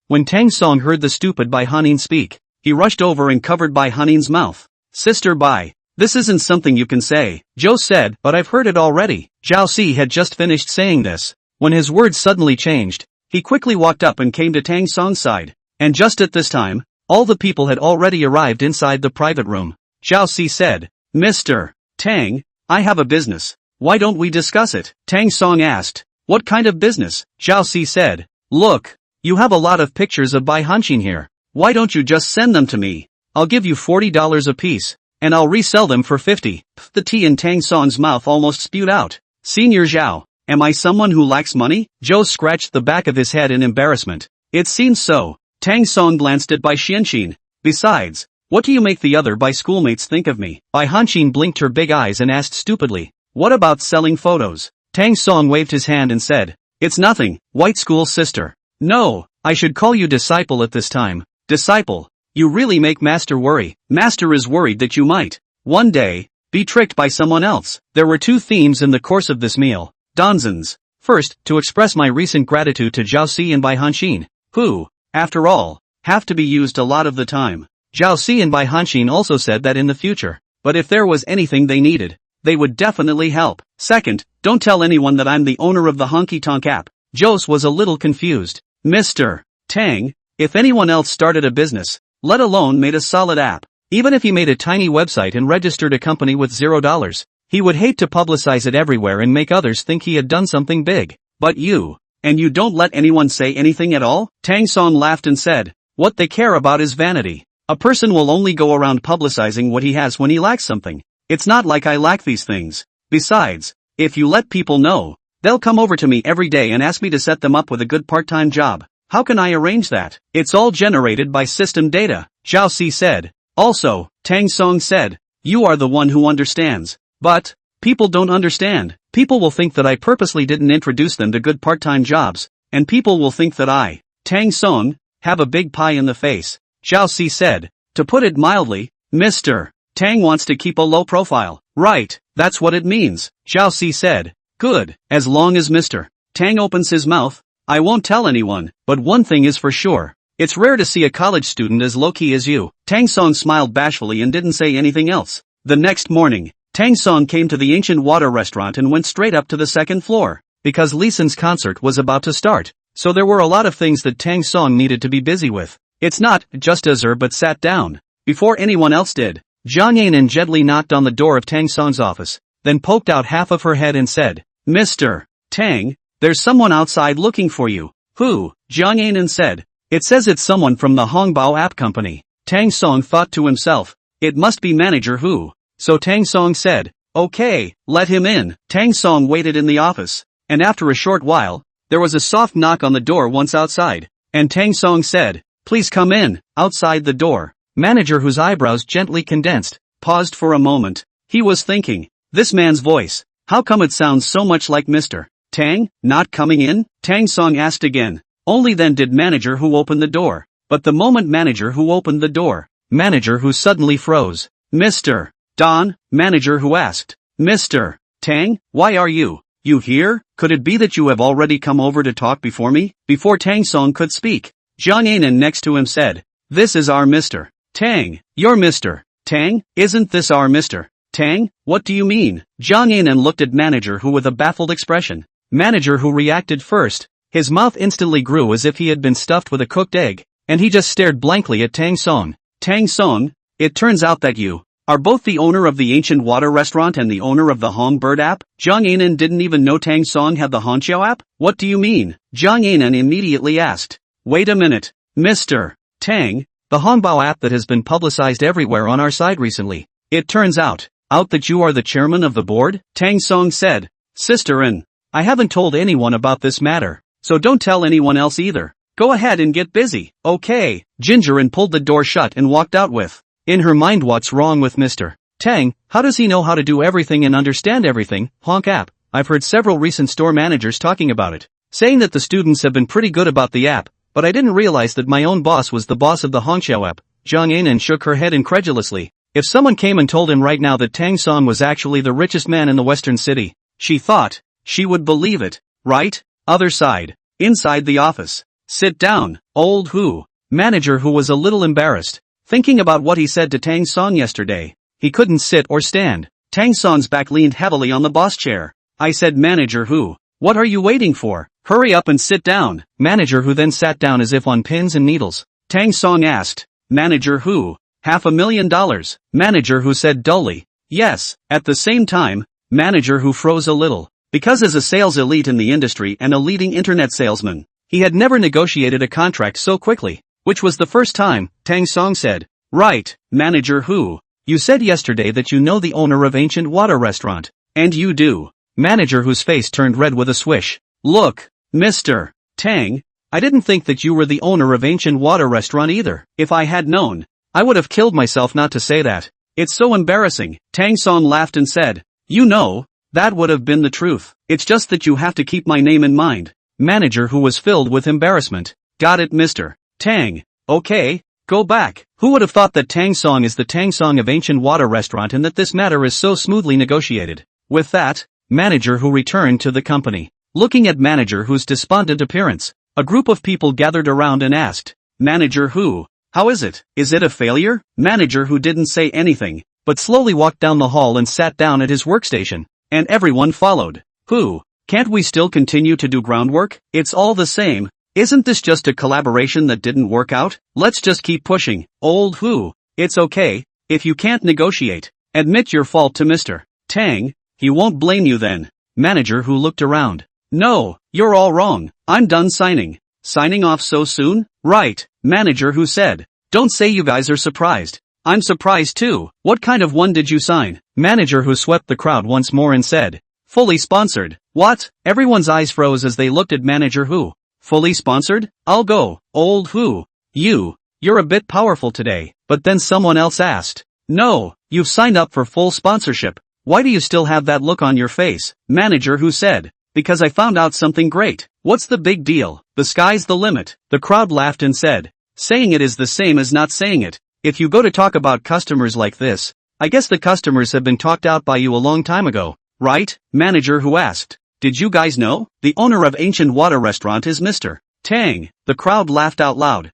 When Tang Song heard the stupid Bai Hanxin speak, he rushed over and covered Bai Hanxin's mouth. Sister Bai, this isn't something you can say, Zhou said, but I've heard it already. Zhao Xi had just finished saying this, when his words suddenly changed. He quickly walked up and came to Tang Song's side, and just at this time, all the people had already arrived inside the private room. Zhao Xi said, Mr. Tang, I have a business. Why don't we discuss it? Tang Song asked, what kind of business? Zhao Xi said, look, you have a lot of pictures of Bai Hanxin here. Why don't you just send them to me? I'll give you $40 apiece, and I'll resell them for 50. The tea in Tang Song's mouth almost spewed out. Senior Zhao, am I someone who lacks money? Zhou scratched the back of his head in embarrassment. It seems so. Tang Song glanced at Bai Xianxin. Besides, what do you make the other Bai schoolmates think of me? Bai Hanxin blinked her big eyes and asked stupidly, what about selling photos? Tang Song waved his hand and said, it's nothing, white school sister. No, I should call you disciple at this time. Disciple, you really make master worry. Master is worried that you might, one day, be tricked by someone else. There were two themes in the course of this meal. Donzens. First, to express my recent gratitude to Zhao Xi and Bai Hanxin, who, after all, have to be used a lot of the time. Zhao Xi and Bai Hanxin also said that in the future, but if there was anything they needed, they would definitely help. Second, don't tell anyone that I'm the owner of the Honky Tonk app. Jose was a little confused. Mr. Tang, if anyone else started a business, let alone made a solid app, even if he made a tiny website and registered a company with $0, he would hate to publicize it everywhere and make others think he had done something big. But you, and you don't let anyone say anything at all? Tang Song laughed and said, what they care about is vanity. A person will only go around publicizing what he has when he lacks something. It's not like I lack these things. Besides, if you let people know, they'll come over to me every day and ask me to set them up with a good part-time job. How can I arrange that? It's all generated by system data, Zhao Xi said. Also, Tang Song said, you are the one who understands. But, people don't understand. People will think that I purposely didn't introduce them to good part-time jobs, and people will think that I, Tang Song, have a big pie in the face. Zhao Xi said, to put it mildly, Mr. Tang wants to keep a low profile. Right, that's what it means, Zhao Xi said. Good, as long as Mr. Tang opens his mouth, I won't tell anyone, but one thing is for sure. It's rare to see a college student as low-key as you. Tang Song smiled bashfully and didn't say anything else. The next morning, Tang Song came to the Ancient Water restaurant and went straight up to the second floor, because Lee Sin's concert was about to start, so there were a lot of things that Tang Song needed to be busy with. It's not just as but sat down. Before anyone else did, Zhang Yan and Jedli knocked on the door of Tang Song's office, then poked out half of her head and said, Mr. Tang, there's someone outside looking for you. Who? Zhang Yan said, it says it's someone from the Hongbao app company. Tang Song thought to himself, it must be manager Hu. So Tang Song said, okay, let him in. Tang Song waited in the office, and after a short while, there was a soft knock on the door once outside, and Tang Song said, please come in. Outside the door, manager whose eyebrows gently condensed, paused for a moment. He was thinking, this man's voice, how come it sounds so much like Mr. Tang? Not coming in? Tang Song asked again. Only then did manager Hu open the door. But the moment manager Hu opened the door, manager Hu suddenly froze. Mr. Don, manager Hu asked. Mr. Tang, why are you here? Could it be that you have already come over to talk before me? Before Tang Song could speak, Zhang Yan next to him said, this is our Mr. Tang, your Mr. Tang, isn't this our Mr. Tang? What do you mean? Jiang Yinan looked at Manager Hu with a baffled expression. Manager Hu reacted first. His mouth instantly grew as if he had been stuffed with a cooked egg, and he just stared blankly at Tang Song. Tang Song, it turns out that you are both the owner of the Ancient Water Restaurant and the owner of the Hong Bird app? Jiang Yinan didn't even know Tang Song had the Hongqiao app? What do you mean? Jiang Yinan immediately asked. Wait a minute. Mr. Tang, the Hongbao app that has been publicized everywhere on our side recently. It turns out that you are the chairman of the board? Tang Song said. Sister An, I haven't told anyone about this matter, so don't tell anyone else either. Go ahead and get busy. Okay. Ginger An pulled the door shut and walked out with. In her mind, what's wrong with Mr. Tang? How does he know how to do everything and understand everything? Honk app. I've heard several recent store managers talking about it, saying that the students have been pretty good about the app, but I didn't realize that my own boss was the boss of the Hongqiao app. Jiang Yinan shook her head incredulously. If someone came and told him right now that Tang Song was actually the richest man in the western city, she thought she would believe it, right? Other side. Inside the office. Sit down, old Hu. Manager Hu was a little embarrassed, thinking about what he said to Tang Song yesterday. He couldn't sit or stand. Tang Song's back leaned heavily on the boss chair. I said, Manager Hu, what are you waiting for? Hurry up and sit down. Manager Hu then sat down as if on pins and needles. Tang Song asked, Manager Hu, $500,000. Manager Hu said dully, yes. At the same time, Manager Hu froze a little, because as a sales elite in the industry and a leading internet salesman, he had never negotiated a contract so quickly, which was the first time. Tang Song said, right, Manager Hu, you said yesterday that you know the owner of Ancient Water Restaurant, and you do. Manager Hu's face turned red with a swish. Look, Mr. Tang, I didn't think that you were the owner of Ancient Water Restaurant either. If I had known, I would have killed myself not to say that. It's so embarrassing. Tang Song laughed and said, you know, that would have been the truth. It's just that you have to keep my name in mind. Manager Hu was filled with embarrassment. Got it, Mr. Tang. Okay, go back. Who would have thought that Tang Song is the Tang Song of Ancient Water Restaurant and that this matter is so smoothly negotiated? With that, Manager Hu returned to the company. Looking at Manager Hu's despondent appearance, a group of people gathered around and asked, Manager Hu, how is it? Is it a failure? Manager Hu didn't say anything, but slowly walked down the hall and sat down at his workstation, and everyone followed. Hu, can't we still continue to do groundwork? It's all the same. Isn't this just a collaboration that didn't work out? Let's just keep pushing. Old Hu, it's okay, if you can't negotiate, admit your fault to Mr. Tang, he won't blame you then. Manager Hu looked around. No, you're all wrong. I'm done signing. Signing off so soon? Right, Manager Hu said. Don't say you guys are surprised. I'm surprised too. What kind of one did you sign? Manager Hu swept the crowd once more and said, fully sponsored. What? Everyone's eyes froze as they looked at Manager Hu. Fully sponsored? I'll go. Old Hu, you're a bit powerful today. But then someone else asked, no, you've signed up for full sponsorship. Why do you still have that look on your face? Manager Hu said, because I found out something great. What's the big deal? The sky's the limit. The crowd laughed and said, saying it is the same as not saying it. If you go to talk about customers like this, I guess the customers have been talked out by you a long time ago, right? Manager Hu asked, did you guys know? The owner of Ancient Water Restaurant is Mr. Tang. The crowd laughed out loud.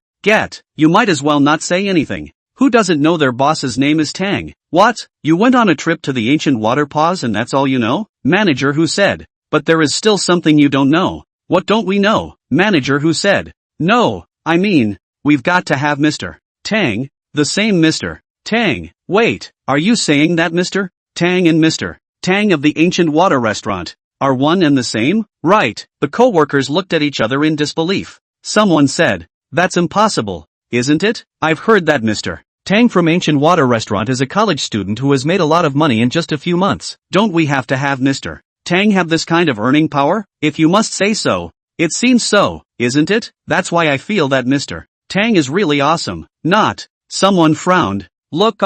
You might as well not say anything. Who doesn't know their boss's name is Tang? What? You went on a trip to the Ancient Water Pause and that's all you know? Manager Hu said, but there is still something you don't know. What don't we know? Manager Hu said, no, I mean, we've got to have Mr. Tang, the same Mr. Tang. Wait, are you saying that Mr. Tang and Mr. Tang of the Ancient Water Restaurant are one and the same? Right. The co-workers looked at each other in disbelief. Someone said, that's impossible, isn't it? I've heard that Mr. Tang from Ancient Water Restaurant is a college student who has made a lot of money in just a few months. Don't we have to have Mr. Tang have this kind of earning power? If you must say so. It seems so, isn't it? That's why I feel that Mr. Tang is really awesome. Not. Someone frowned. Look,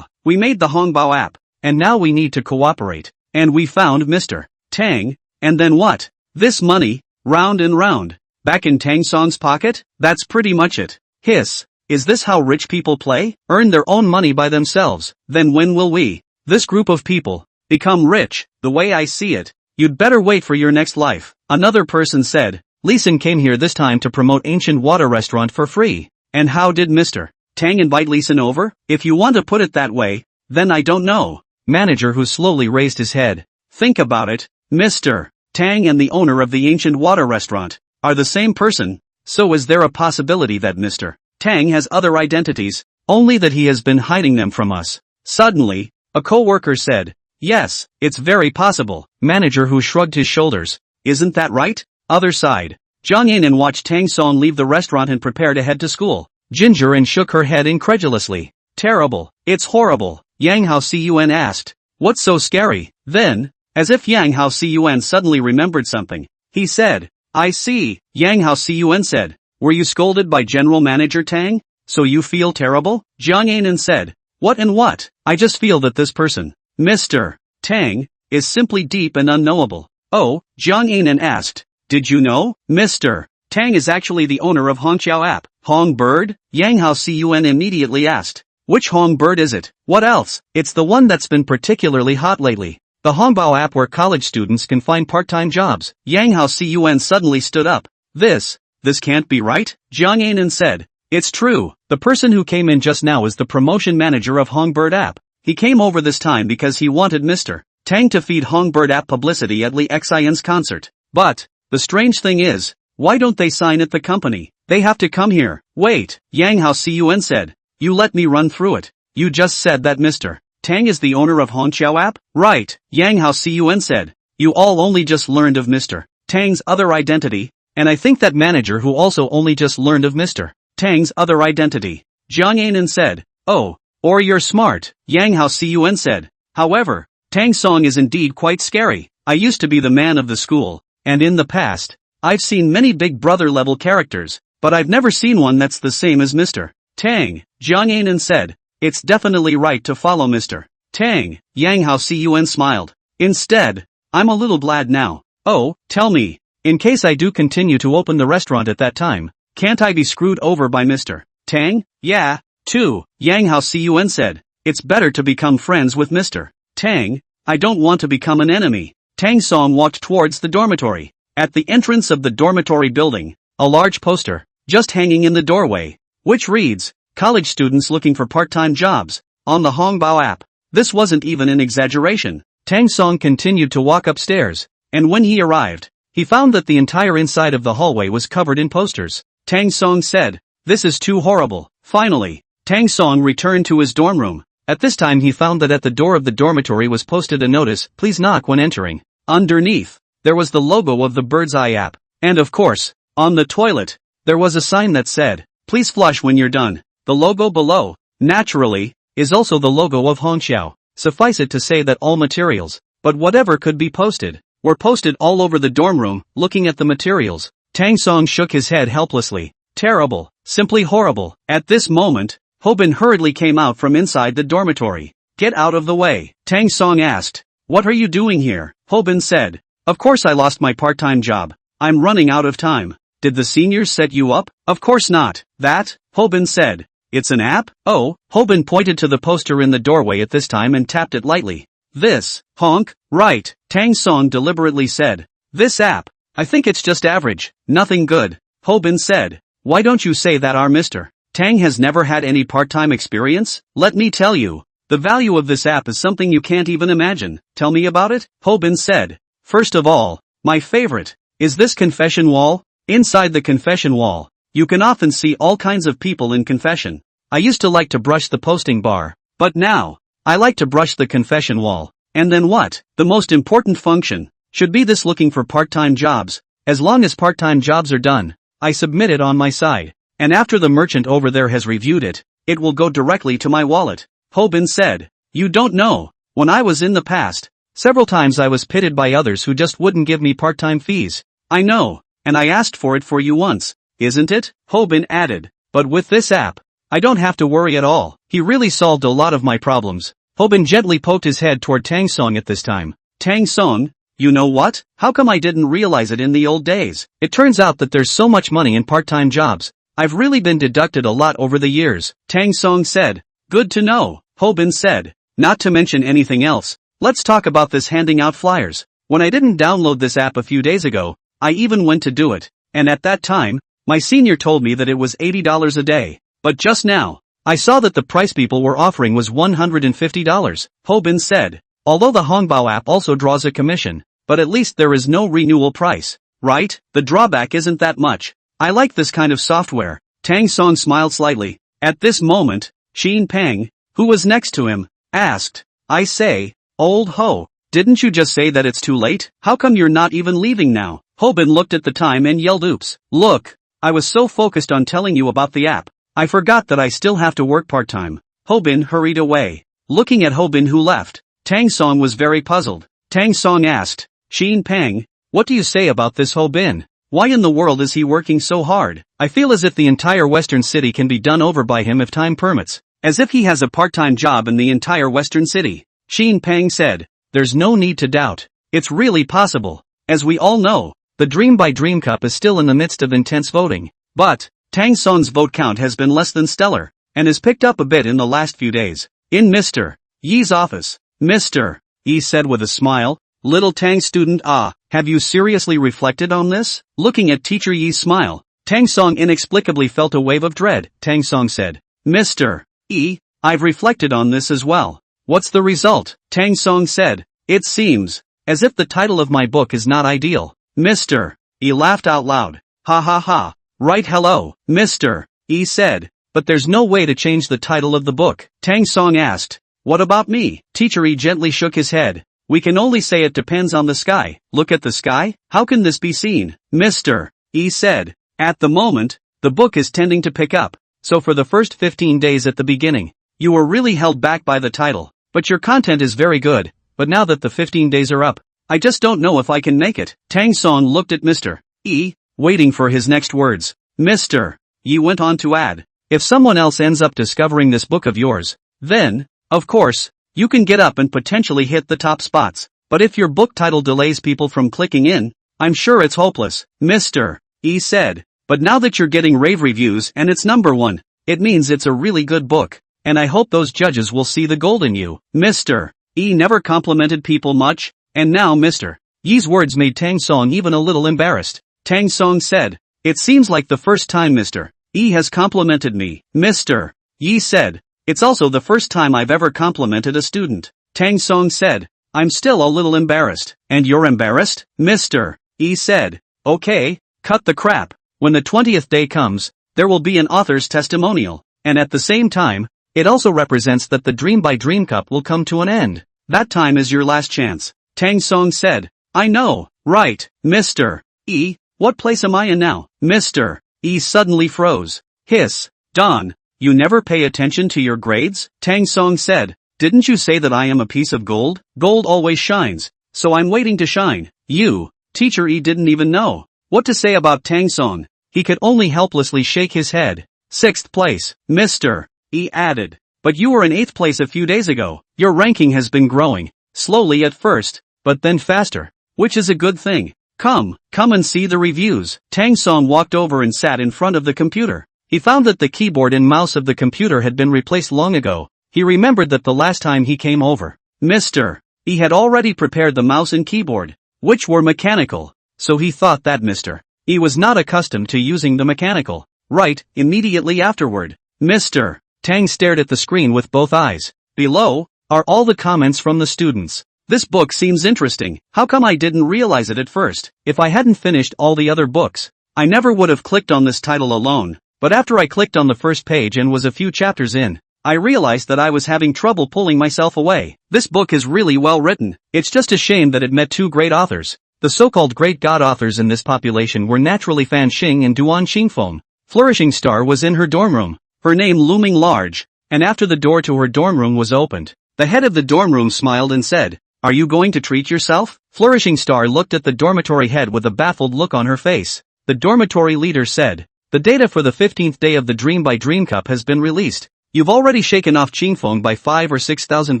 we made the Hongbao app, and now we need to cooperate. And we found Mr. Tang, and then what? This money, round and round, back in Tang Song's pocket? That's pretty much it. Hiss. Is this how rich people play? Earn their own money by themselves. Then when will we, this group of people, become rich? The way I see it, you'd better wait for your next life. Another person said, Lee Sin came here this time to promote Ancient Water Restaurant for free. And how did Mr. Tang invite Leeson over? If you want to put it that way, then I don't know. Manager who slowly raised his head. Think about it, Mr. Tang and the owner of the ancient water restaurant are the same person, so is there a possibility that Mr. Tang has other identities, only that he has been hiding them from us? Suddenly, a co-worker said, yes, it's very possible. Manager who shrugged his shoulders. Isn't that right? Other side. Jiang Yanan watched Tang Song leave the restaurant and prepare to head to school. Ginger and shook her head incredulously. Terrible. It's horrible. Yang Hao Cun asked. What's so scary? Then, as if Yang Hao Cun suddenly remembered something, he said, I see. Yang Hao Cun said, were you scolded by General Manager Tang? So you feel terrible? Jiang Yanan said, what and what? I just feel that this person, Mr. Tang, is simply deep and unknowable. Oh, Jiang Yanan asked, did you know? Mr. Tang is actually the owner of Hongqiao app. Hong Bird? Yang Hao Cun immediately asked. Which Hong Bird is it? What else? It's the one that's been particularly hot lately. The Hongbao app where college students can find part-time jobs. Yang Hao Cun suddenly stood up. This can't be right? Jiang Yanan said. It's true. The person who came in just now is the promotion manager of Hong Bird app. He came over this time because he wanted Mr. Tang to feed Hong Bird app publicity at Li Xian's concert. But, the strange thing is, why don't they sign at the company? They have to come here. Wait, Yang Hao Cun said. You let me run through it. You just said that Mr. Tang is the owner of Hongqiao app? Right, Yang Hao Cun said. You all only just learned of Mr. Tang's other identity, and I think that manager who also only just learned of Mr. Tang's other identity. Jiang Yanan said. Oh, or you're smart, Yang Hao Cun said. However, Tang Song is indeed quite scary. I used to be the man of the school, and in the past, I've seen many Big Brother level characters, but I've never seen one that's the same as Mr. Tang. Jiang Yanan said. It's definitely right to follow Mr. Tang. Yang Hao Cun smiled. Instead, I'm a little glad now. Oh, tell me, in case I do continue to open the restaurant at that time, can't I be screwed over by Mr. Tang? Yeah, too, Yang Hao Cun said. It's better to become friends with Mr. Tang. I don't want to become an enemy. Tang Song walked towards the dormitory. At the entrance of the dormitory building, a large poster, just hanging in the doorway, which reads, college students looking for part-time jobs, on the Hongbao app. This wasn't even an exaggeration. Tang Song continued to walk upstairs, and when he arrived, he found that the entire inside of the hallway was covered in posters. Tang Song said, this is too horrible. Finally, Tang Song returned to his dorm room. At this time he found that at the door of the dormitory was posted a notice, please knock when entering. Underneath, there was the logo of the Bird's Eye app. And of course, on the toilet, there was a sign that said, please flush when you're done. The logo below, naturally, is also the logo of Hongqiao. Suffice it to say that all materials, but whatever could be posted, were posted all over the dorm room. Looking at the materials, Tang Song shook his head helplessly. Terrible, simply horrible. At this moment, Hobin hurriedly came out from inside the dormitory. Get out of the way, Tang Song asked. What are you doing here? Hobin said. Of course I lost my part-time job. I'm running out of time. Did the seniors set you up? Of course not. That? Hobin said. It's an app? Oh, Hobin pointed to the poster in the doorway at this time and tapped it lightly. This, honk, right, Tang Song deliberately said. This app, I think it's just average, nothing good. Hobin said. Why don't you say that our Mr. Tang has never had any part-time experience? Let me tell you, the value of this app is something you can't even imagine. Tell me about it? Hobin said. First of all, my favorite, is this confession wall. Inside the confession wall, you can often see all kinds of people in confession. I used to like to brush the posting bar, but now, I like to brush the confession wall. And then what? The most important function should be this looking for part-time jobs. As long as part-time jobs are done, I submit it on my side. And after the merchant over there has reviewed it, it will go directly to my wallet. Hobin said. You don't know, when I was in the past, several times I was pitted by others who just wouldn't give me part-time fees. I know, and I asked for it for you once, isn't it? Hobin added. But with this app, I don't have to worry at all. He really solved a lot of my problems. Hobin gently poked his head toward Tang Song at this time. Tang Song, you know what? How come I didn't realize it in the old days? It turns out that there's so much money in part-time jobs. I've really been deducted a lot over the years. Tang Song said. Good to know, Hobin said. Not to mention anything else, let's talk about this handing out flyers. When I didn't download this app a few days ago, I even went to do it, and at that time, my senior told me that it was $80 a day. But just now, I saw that the price people were offering was $150, Hobin said. Although the Hongbao app also draws a commission, but at least there is no renewal price, right? The drawback isn't that much. I like this kind of software. Tang Song smiled slightly. At this moment, Xin Peng, who was next to him, asked, I say, old ho, didn't you just say that it's too late? How come you're not even leaving now? Hobin looked at the time and yelled oops. Look, I was so focused on telling you about the app, I forgot that I still have to work part-time. Hobin hurried away. Looking at Hobin who left, Tang Song was very puzzled. Tang Song asked, Xin Peng, what do you say about this Hobin? Why in the world is he working so hard? I feel as if the entire Western City can be done over by him if time permits. As if he has a part-time job in the entire Western City. Xin Peng said, there's no need to doubt. It's really possible. As we all know, the Dream by Dream Cup is still in the midst of intense voting. But, Tang Song's vote count has been less than stellar, and has picked up a bit in the last few days. In Mr. Yi's office, Mr. Yi said with a smile, little Tang student have you seriously reflected on this? Looking at teacher Yi's smile, Tang Song inexplicably felt a wave of dread. Tang Song said, Mr. Yi, I've reflected on this as well. What's the result? Tang Song said, it seems as if the title of my book is not ideal. Mr. Yi laughed out loud. Ha ha ha. Right, hello, Mr. Yi said, but there's no way to change the title of the book. Tang Song asked, what about me? Teacher Yi gently shook his head. We can only say it depends on the sky. Look at the sky? How can this be seen? Mr. Yi said, at the moment, the book is tending to pick up, so for the first 15 days at the beginning, you were really held back by the title, but your content is very good, but now that the 15 days are up, I just don't know if I can make it. Tang Song looked at Mr. Yi, waiting for his next words. Mr. Yi went on to add, if someone else ends up discovering this book of yours, then, of course, you can get up and potentially hit the top spots, but if your book title delays people from clicking in, I'm sure it's hopeless. Mr. Yi said, but now that you're getting rave reviews and it's #1, it means it's a really good book, and I hope those judges will see the gold in you. Mr. Yi never complimented people much, and now Mr. Yi's words made Tang Song even a little embarrassed. Tang Song said, it seems like the first time Mr. Yi has complimented me. Mr. Yi said, it's also the first time I've ever complimented a student. Tang Song said, I'm still a little embarrassed. And you're embarrassed? Mr. Yi said, okay, cut the crap. When the 20th day comes, there will be an author's testimonial, and at the same time, it also represents that the Dream by Dream Cup will come to an end. That time is your last chance. Tang Song said, I know, right, Mr. Yi, what place am I in now? Mr. Yi suddenly froze. Hiss, Don, you never pay attention to your grades? Tang Song said, didn't you say that I am a piece of gold? Gold always shines, so I'm waiting to shine. You, Teacher Yi didn't even know what to say about Tang Song. He could only helplessly shake his head. 6th place, Mr. Yi added. But you were in 8th place a few days ago. Your ranking has been growing, slowly at first, but then faster, which is a good thing. Come and see the reviews. Tang Song walked over and sat in front of the computer. He found that the keyboard and mouse of the computer had been replaced long ago. He remembered that the last time he came over, Mr. Yi had already prepared the mouse and keyboard, which were mechanical, so he thought that Mr. Yi was not accustomed to using the mechanical. Right, immediately afterward, Mr. Tang stared at the screen with both eyes. Below are all the comments from the students. This book seems interesting. How come I didn't realize it at first? If I hadn't finished all the other books, I never would have clicked on this title alone. But after I clicked on the first page and was a few chapters in, I realized that I was having trouble pulling myself away. This book is really well written. It's just a shame that it met two great authors. The so-called great god authors in this population were naturally Fan Xing and Duan Xingfeng. Flourishing Star was in her dorm room, her name looming large, and after the door to her dorm room was opened, the head of the dorm room smiled and said, are you going to treat yourself? Flourishing Star looked at the dormitory head with a baffled look on her face. The dormitory leader said, the data for the 15th day of the Dream by Dream Cup has been released. You've already shaken off Qingfeng by 5 or 6,000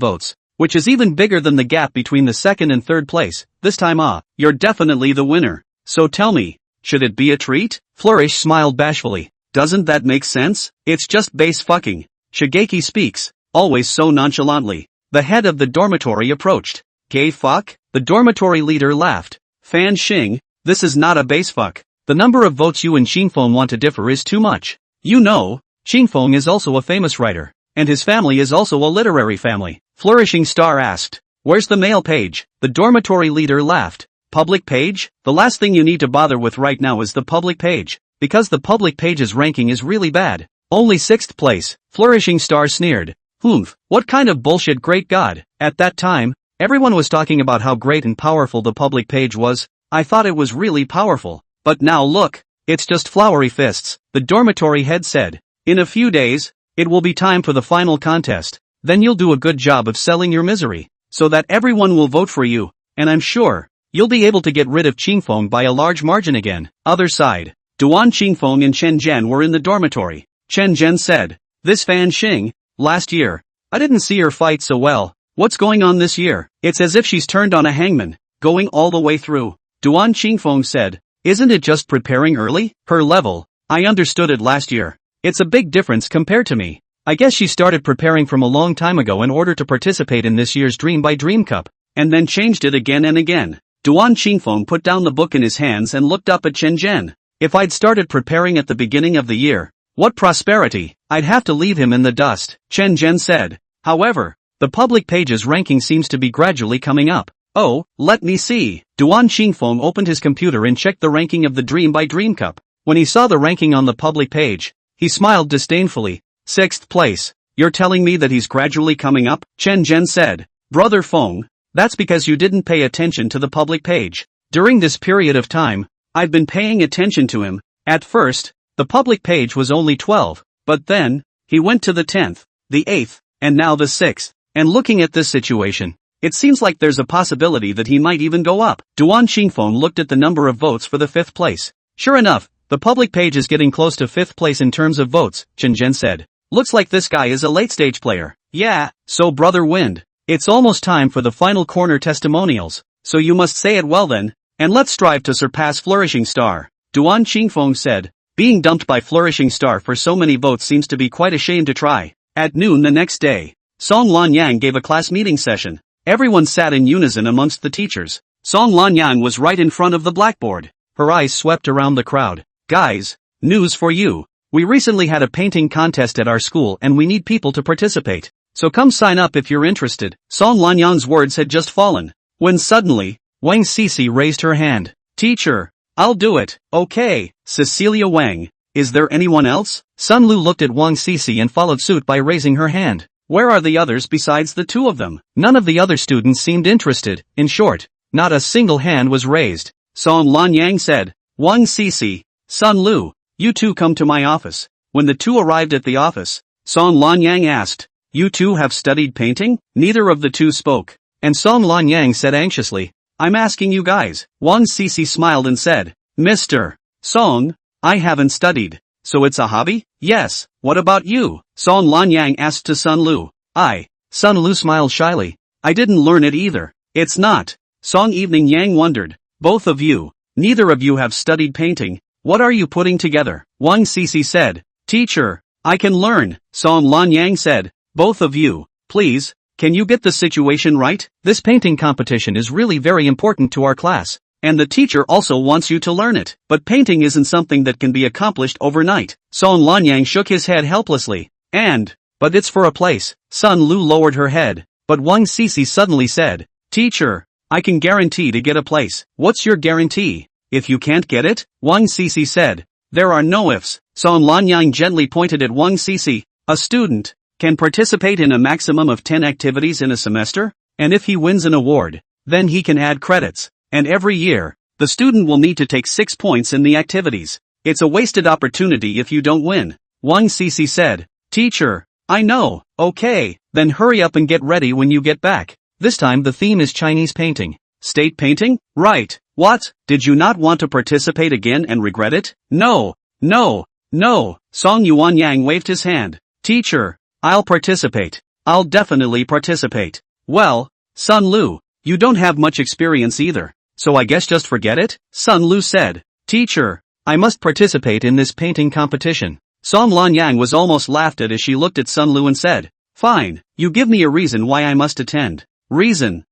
votes, which is even bigger than the gap between the 2nd and 3rd place. This time you're definitely the winner. So tell me, should it be a treat? Flourish smiled bashfully. Doesn't that make sense? It's just base fucking. Shigeki speaks, always so nonchalantly. The head of the dormitory approached. Gay fuck? The dormitory leader laughed. Fan Xing, this is not a base fuck. The number of votes you and Qingfeng want to differ is too much. You know, Qingfeng is also a famous writer, and his family is also a literary family. Flourishing Star asked, "Where's the male page?" The dormitory leader laughed. Public page? The last thing you need to bother with right now is the public page, because the public page's ranking is really bad. Only 6th place, Flourishing Star sneered. Humph, what kind of bullshit, great god. At that time, everyone was talking about how great and powerful the public page was. I thought it was really powerful. But now look, it's just flowery fists, the dormitory head said. In a few days, it will be time for the final contest. Then you'll do a good job of selling your misery, so that everyone will vote for you, and I'm sure you'll be able to get rid of Qingfeng by a large margin again. Other side, Duan Qingfeng and Chen Zhen were in the dormitory. Chen Zhen said, "This Fan Xing, last year, I didn't see her fight so well. What's going on this year? It's as if she's turned on a hangman, going all the way through." Duan Qingfeng said, "Isn't it just preparing early? Her level, I understood it last year. It's a big difference compared to me. I guess she started preparing from a long time ago in order to participate in this year's Dream by Dream Cup, and then changed it again and again." Duan Qingfeng put down the book in his hands and looked up at Chen Zhen. "If I'd started preparing at the beginning of the year, what prosperity, I'd have to leave him in the dust," Chen Zhen said. "However, the public page's ranking seems to be gradually coming up. Oh, let me see." Duan Qingfeng opened his computer and checked the ranking of the Dream by Dream Cup. When he saw the ranking on the public page, he smiled disdainfully. 6th place. "You're telling me that he's gradually coming up?" Chen Zhen said. "Brother Feng, that's because you didn't pay attention to the public page. During this period of time, I've been paying attention to him. At first, the public page was only 12, but then, he went to the 10th, the 8th, and now the 6th. And looking at this situation, it seems like there's a possibility that he might even go up." Duan Qingfeng looked at the number of votes for the 5th place. "Sure enough, the public page is getting close to 5th place in terms of votes," Chen Zhen said. "Looks like this guy is a late-stage player." "Yeah, so Brother Wind, it's almost time for the final corner testimonials, so you must say it well then, and let's strive to surpass Flourishing Star," Duan Qingfeng said. Being dumped by Flourishing Star for so many votes seems to be quite a shame to try. At noon the next day, Song Lanyang gave a class meeting session. Everyone sat in unison amongst the teachers. Song Lanyang was right in front of the blackboard. Her eyes swept around the crowd. "Guys, news for you. We recently had a painting contest at our school and we need people to participate. So come sign up if you're interested." Song Lanyang's words had just fallen, when suddenly, Wang Sisi raised her hand. "Teacher, I'll do it." "Okay, Cecilia Wang. Is there anyone else?" Sun Lu looked at Wang Sisi and followed suit by raising her hand. "Where are the others besides the two of them?" None of the other students seemed interested. In short, not a single hand was raised. Song Lanyang said, "Wang Sisi, Sun Lu, you two come to my office." When the two arrived at the office, Song Lanyang asked, "You two have studied painting?" Neither of the two spoke, and Song Lanyang said anxiously, "I'm asking you guys." Wang Sisi smiled and said, "Mr. Song, I haven't studied. So it's a hobby?" "Yes, what about you?" Song Lanyang asked to Sun Lu. Sun Lu smiled shyly. "I didn't learn it either." "It's not." Song Evening Yang wondered. "Both of you, neither of you have studied painting. What are you putting together?" Wang Sisi said. "Teacher, I can learn." Song Lanyang said. "Both of you, please, can you get the situation right? This painting competition is really very important to our class, and the teacher also wants you to learn it. But painting isn't something that can be accomplished overnight." Song Lanyang shook his head helplessly. But it's for a place." Sun Lu lowered her head, but Wang Sisi suddenly said, "Teacher, I can guarantee to get a place." "What's your guarantee? If you can't get it?" Wang Sisi said. "There are no ifs." Song Lanyang gently pointed at Wang Sisi. "A student can participate in a maximum of 10 activities in a semester, and if he wins an award, then he can add credits, and every year, the student will need to take 6 points in the activities. It's a wasted opportunity if you don't win." Wang Sisi said. "Teacher, I know." "Okay, then hurry up and get ready when you get back. This time the theme is Chinese painting." "State painting? Right. What, did you not want to participate again and regret it?" No. Song Yuanyang waved his hand. "Teacher, I'll participate. I'll definitely participate." "Well, Sun Lu, you don't have much experience either, so I guess just forget it," Sun Lu said. "Teacher, I must participate in this painting competition." Song Lanyang was almost laughed at as she looked at Sun Lu and said, "Fine, you give me a reason why I must attend." Reason.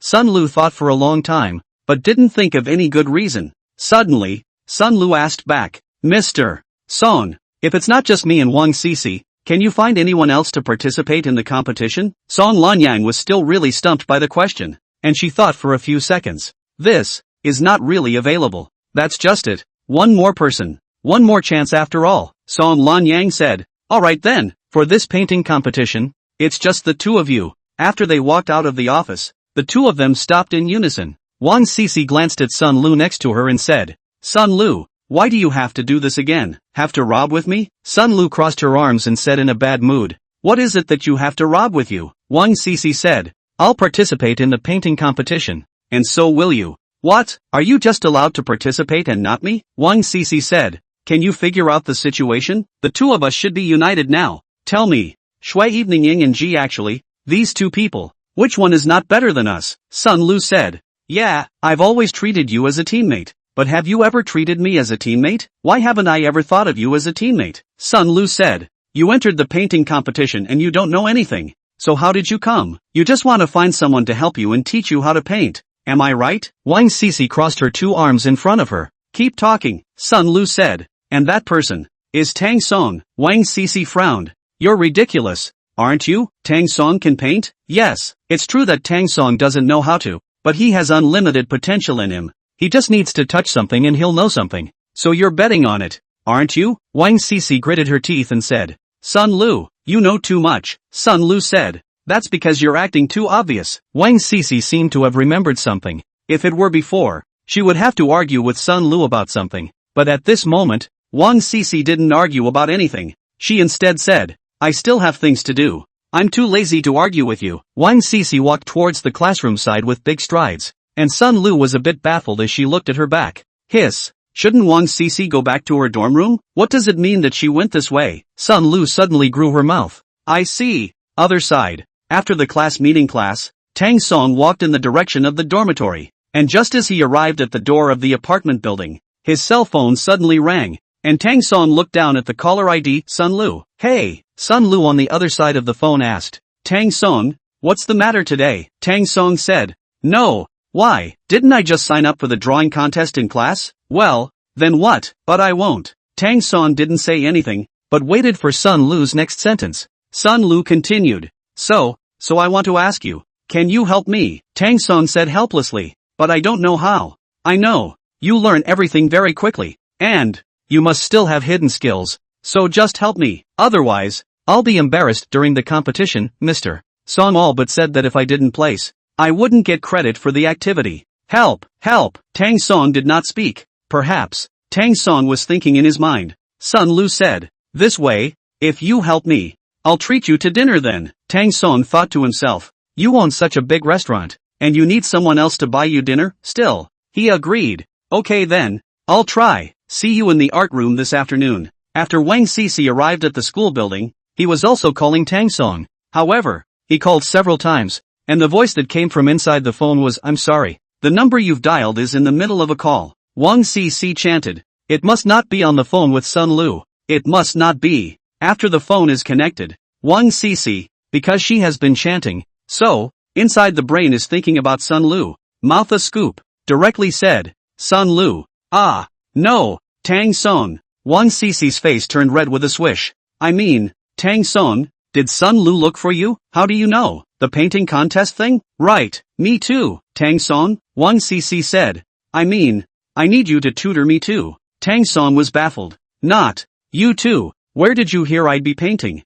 Sun Lu thought for a long time, but didn't think of any good reason. Suddenly, Sun Lu asked back, "Mr. Song, If it's not just me and Wang Sisi, can you find anyone else to participate in the competition? Song Lanyang was still really stumped by the question, and she thought for a few seconds. This is not really available. That's just it. One more person. One more chance after all, Song Lanyang said. Alright then, for this painting competition, it's just the two of you. After they walked out of the office, the two of them stopped in unison. Wang Sisi glanced at Sun Lu next to her and said, Sun Lu, why do you have to do this again? Have to rob with me? Sun Lu crossed her arms and said in a bad mood, what is it that you have to rob with you? Wang Sisi said, I'll participate in the painting competition. And so will you. What? Are you just allowed to participate and not me? Wang Sisi said, can you figure out the situation? The two of us should be united now. Tell me. Shui Evening Ying and Ji actually, these two people, which one is not better than us? Sun Lu said, yeah, I've always treated you as a teammate. But have you ever treated me as a teammate? Why haven't I ever thought of you as a teammate? Sun Lu said, you entered the painting competition and you don't know anything. So how did you come? You just want to find someone to help you and teach you how to paint. Am I right? Wang Sisi crossed her two arms in front of her. Keep talking, Sun Lu said. And that person is Tang Song. Wang Sisi frowned. You're ridiculous, aren't you? Tang Song can paint? Yes, it's true that Tang Song doesn't know how to, but he has unlimited potential in him. He just needs to touch something and he'll know something. So you're betting on it, aren't you? Wang Sisi gritted her teeth and said, Sun Lu, you know too much. Sun Lu said, that's because you're acting too obvious. Wang Sisi seemed to have remembered something. If it were before, she would have to argue with Sun Lu about something. But at this moment, Wang Sisi didn't argue about anything. She instead said, I still have things to do. I'm too lazy to argue with you. Wang Sisi walked towards the classroom side with big strides. And Sun Lu was a bit baffled as she looked at her back. Hiss. Shouldn't Wang Sisi go back to her dorm room? What does it mean that she went this way? Sun Lu suddenly grew her mouth. I see. Other side. After the class meeting class, Tang Song walked in the direction of the dormitory. And just as he arrived at the door of the apartment building, his cell phone suddenly rang. And Tang Song looked down at the caller ID, Sun Lu. Hey! Sun Lu on the other side of the phone asked. Tang Song, what's the matter today? Tang Song said. No. Why, didn't I just sign up for the drawing contest in class? Well, then what? But I won't. Tang Song didn't say anything, but waited for Sun Lu's next sentence. Sun Lu continued. So I want to ask you, can you help me? Tang Song said helplessly, but I don't know how. I know, you learn everything very quickly, and you must still have hidden skills, so just help me, otherwise, I'll be embarrassed during the competition, Mr. Song all but said that if I didn't place, I wouldn't get credit for the activity. Help, help, Tang Song did not speak. Perhaps, Tang Song was thinking in his mind. Sun Lu said, this way, if you help me, I'll treat you to dinner then. Tang Song thought to himself, you own such a big restaurant, and you need someone else to buy you dinner? Still, he agreed. Okay then, I'll try. See you in the art room this afternoon. After Wang Sisi arrived at the school building, he was also calling Tang Song. However, he called several times. And the voice that came from inside the phone was, I'm sorry, the number you've dialed is in the middle of a call. Wang Sisi chanted, it must not be on the phone with Sun Lu. It must not be. After the phone is connected, Wang Sisi, because she has been chanting, so, inside the brain is thinking about Sun Lu. Mouth a scoop, directly said, Sun Lu. Ah, no, Tang Song. Wang Sisi's face turned red with a swish. I mean, Tang Song, did Sun Lu look for you? How do you know? The painting contest thing? Right, me too, Tang Song, Wang Sisi said. I mean, I need you to tutor me too. Tang Song was baffled. Not, you too, where did you hear I'd be painting?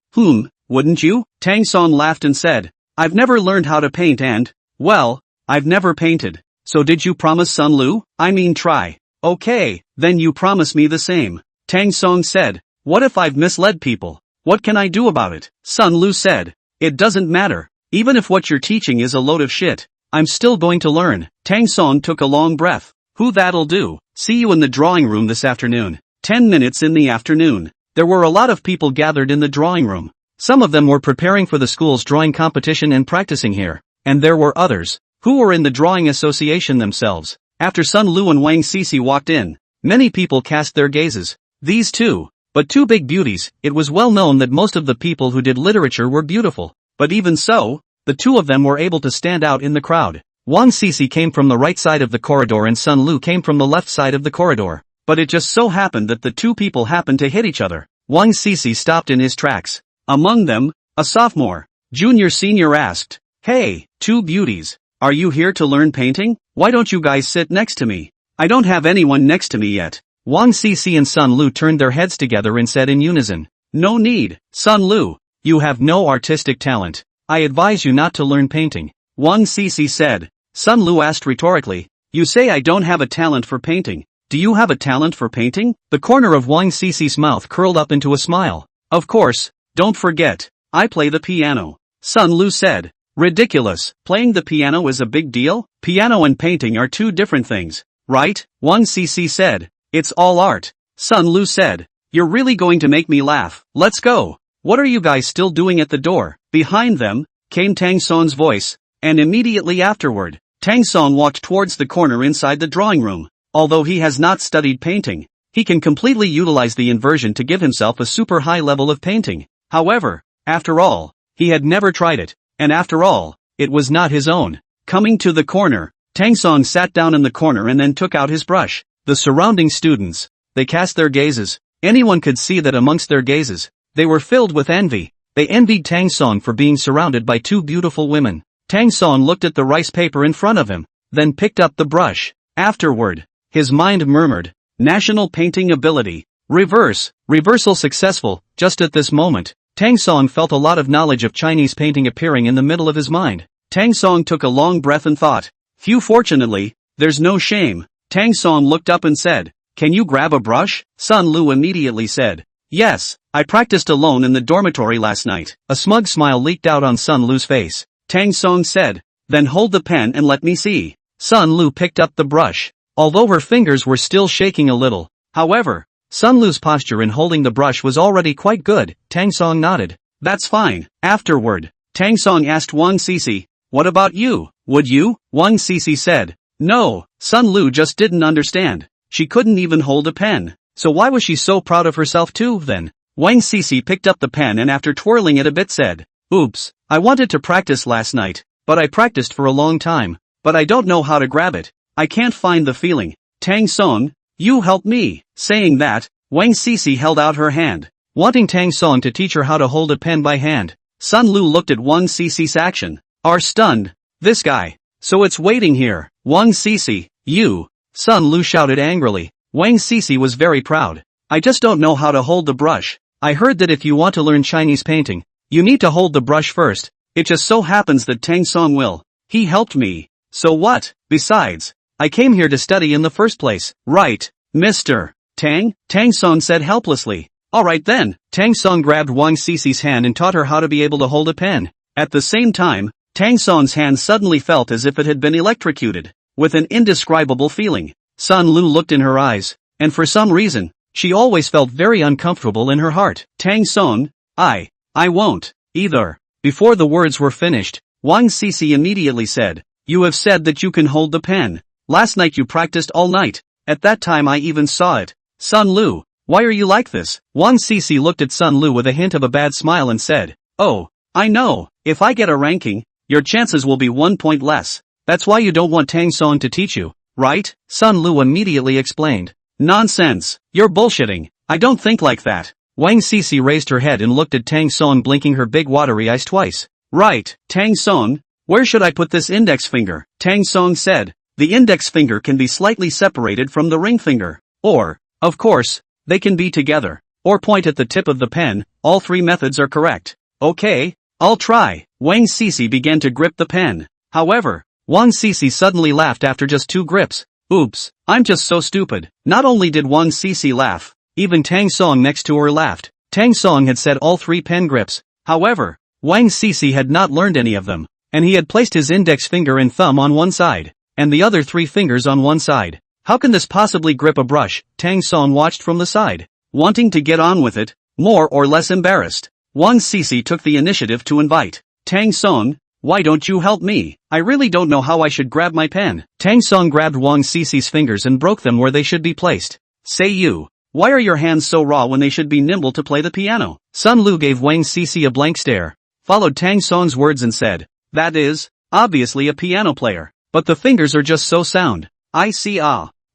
Wouldn't you? Tang Song laughed and said, I've never learned how to paint and, well, I've never painted. So did you promise Sun Lu? I mean try. Okay, then you promise me the same. Tang Song said, what if I've misled people? What can I do about it? Sun Lu said, it doesn't matter. Even if what you're teaching is a load of shit, I'm still going to learn. Tang Song took a long breath. Who that'll do? See you in the drawing room this afternoon. 10 minutes in the afternoon. There were a lot of people gathered in the drawing room. Some of them were preparing for the school's drawing competition and practicing here. And there were others, who were in the drawing association themselves. After Sun Lu and Wang Sisi walked in, many people cast their gazes. These two, but two big beauties. It was well known that most of the people who did literature were beautiful. But even so, the two of them were able to stand out in the crowd. Wang Sisi came from the right side of the corridor and Sun Lu came from the left side of the corridor. But it just so happened that the two people happened to hit each other. Wang Sisi stopped in his tracks. Among them, a sophomore. Junior senior asked, "Hey, two beauties. Are you here to learn painting? Why don't you guys sit next to me? I don't have anyone next to me yet." Wang Sisi and Sun Lu turned their heads together and said in unison, "No need, Sun Lu. You have no artistic talent. I advise you not to learn painting." Wang Sisi said. Sun Lu asked rhetorically, "You say I don't have a talent for painting. Do you have a talent for painting?" The corner of Wang Sisi's mouth curled up into a smile. "Of course, don't forget, I play the piano," Sun Lu said. "Ridiculous, playing the piano is a big deal? Piano and painting are two different things, right?" Wang Sisi said. "It's all art," Sun Lu said. "You're really going to make me laugh. Let's go. What are you guys still doing at the door?" Behind them, came Tang Song's voice, and immediately afterward, Tang Song walked towards the corner inside the drawing room. Although he has not studied painting, he can completely utilize the inversion to give himself a super high level of painting. However, after all, he had never tried it, and after all, it was not his own. Coming to the corner, Tang Song sat down in the corner and then took out his brush. The surrounding students, they cast their gazes. Anyone could see that amongst their gazes, they were filled with envy. They envied Tang Song for being surrounded by two beautiful women. Tang Song looked at the rice paper in front of him, then picked up the brush. Afterward, his mind murmured, "National painting ability. Reversal successful." Just at this moment, Tang Song felt a lot of knowledge of Chinese painting appearing in the middle of his mind. Tang Song took a long breath and thought, "Phew, fortunately, there's no shame." Tang Song looked up and said, "Can you grab a brush?" Sun Lu immediately said, "Yes, I practiced alone in the dormitory last night." A smug smile leaked out on Sun Lu's face. Tang Song said, "Then hold the pen and let me see." Sun Lu picked up the brush. Although her fingers were still shaking a little, however, Sun Lu's posture in holding the brush was already quite good. Tang Song nodded. "That's fine." Afterward, Tang Song asked Wang Sisi, "What about you? Would you?" Wang Sisi said, "No." Sun Lu just didn't understand. She couldn't even hold a pen. So why was she so proud of herself too, then? Wang Sisi picked up the pen and after twirling it a bit said, "Oops, I wanted to practice last night, but I practiced for a long time, but I don't know how to grab it. I can't find the feeling. Tang Song, you help me." Saying that, Wang Sisi held out her hand, wanting Tang Song to teach her how to hold a pen by hand. Sun Lu looked at Wang Sisi's action. Are stunned. This guy. So it's waiting here. Wang Sisi, you. Sun Lu shouted angrily. Wang Sisi was very proud. "I just don't know how to hold the brush. I heard that if you want to learn Chinese painting, you need to hold the brush first. It just so happens that Tang Song will. He helped me. So what? Besides, I came here to study in the first place." "Right, Mr. Tang," Tang Song said helplessly. "Alright then." Tang Song grabbed Wang Sisi's hand and taught her how to be able to hold a pen. At the same time, Tang Song's hand suddenly felt as if it had been electrocuted, with an indescribable feeling. Sun Lu looked in her eyes, and for some reason, she always felt very uncomfortable in her heart. "Tang Song, I won't, either." Before the words were finished, Wang Sisi immediately said, "You have said that you can hold the pen. Last night you practiced all night. At that time I even saw it. Sun Lu, why are you like this?" Wang Sisi looked at Sun Lu with a hint of a bad smile and said, "Oh, I know, if I get a ranking, your chances will be 1 point less. That's why you don't want Tang Song to teach you, right?" Sun Lu immediately explained. "Nonsense, you're bullshitting. I don't think like that." Wang Sisi raised her head and looked at Tang Song blinking her big watery eyes twice. "Right, Tang Song, where should I put this index finger?" Tang Song said. "The index finger can be slightly separated from the ring finger. Or, of course, they can be together. Or point at the tip of the pen. All three methods are correct." "Okay, I'll try." Wang Sisi began to grip the pen. However, Wang Sisi suddenly laughed after just 2 grips. "Oops, I'm just so stupid." Not only did Wang Sisi laugh, even Tang Song next to her laughed. Tang Song had said all 3 pen grips. However, Wang Sisi had not learned any of them, and he had placed his index finger and thumb on one side, and the other 3 fingers on one side. How can this possibly grip a brush? Tang Song watched from the side, wanting to get on with it, more or less embarrassed. Wang Sisi took the initiative to invite, "Tang Song, why don't you help me? I really don't know how I should grab my pen." Tang Song grabbed Wang Sisi's fingers and broke them where they should be placed. "Say you, why are your hands so raw when they should be nimble to play the piano?" Sun Lu gave Wang Sisi a blank stare, followed Tang Song's words and said, "That is, obviously a piano player, but the fingers are just so sound." "I see.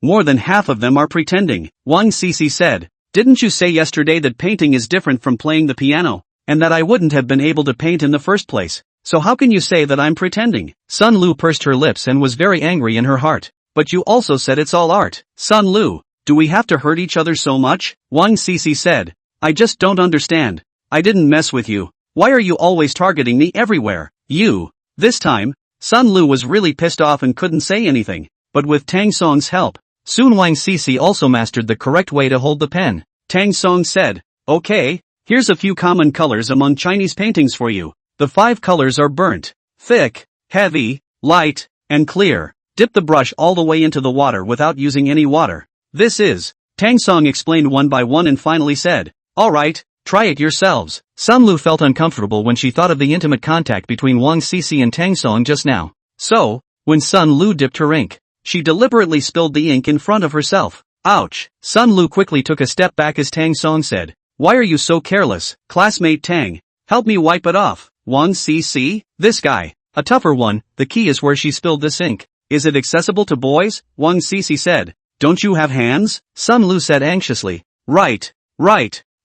More than half of them are pretending," Wang Sisi said. Didn't you say yesterday that painting is different from playing the piano, and that I wouldn't have been able to paint in the first place? So how can you say that I'm pretending? Sun Lu pursed her lips and was very angry in her heart. But you also said it's all art. Sun Lu, do we have to hurt each other so much? Wang Cici said. I just don't understand. I didn't mess with you. Why are you always targeting me everywhere? You. This time, Sun Lu was really pissed off and couldn't say anything. But with Tang Song's help, soon Wang Cici also mastered the correct way to hold the pen. Tang Song said, okay, here's a few common colors among Chinese paintings for you. The 5 colors are burnt, thick, heavy, light, and clear. Dip the brush all the way into the water without using any water. This is. Tang Song explained one by one and finally said, alright, try it yourselves. Sun Lu felt uncomfortable when she thought of the intimate contact between Wang Cici and Tang Song just now. So, when Sun Lu dipped her ink, she deliberately spilled the ink in front of herself. Ouch! Sun Lu quickly took a step back as Tang Song said, why are you so careless, classmate Tang? Help me wipe it off. Wang Cici? This guy. A tougher one, the key is where she spilled this ink. Is it accessible to boys? Wang Cici said. Don't you have hands? Sun Lu said anxiously. Right.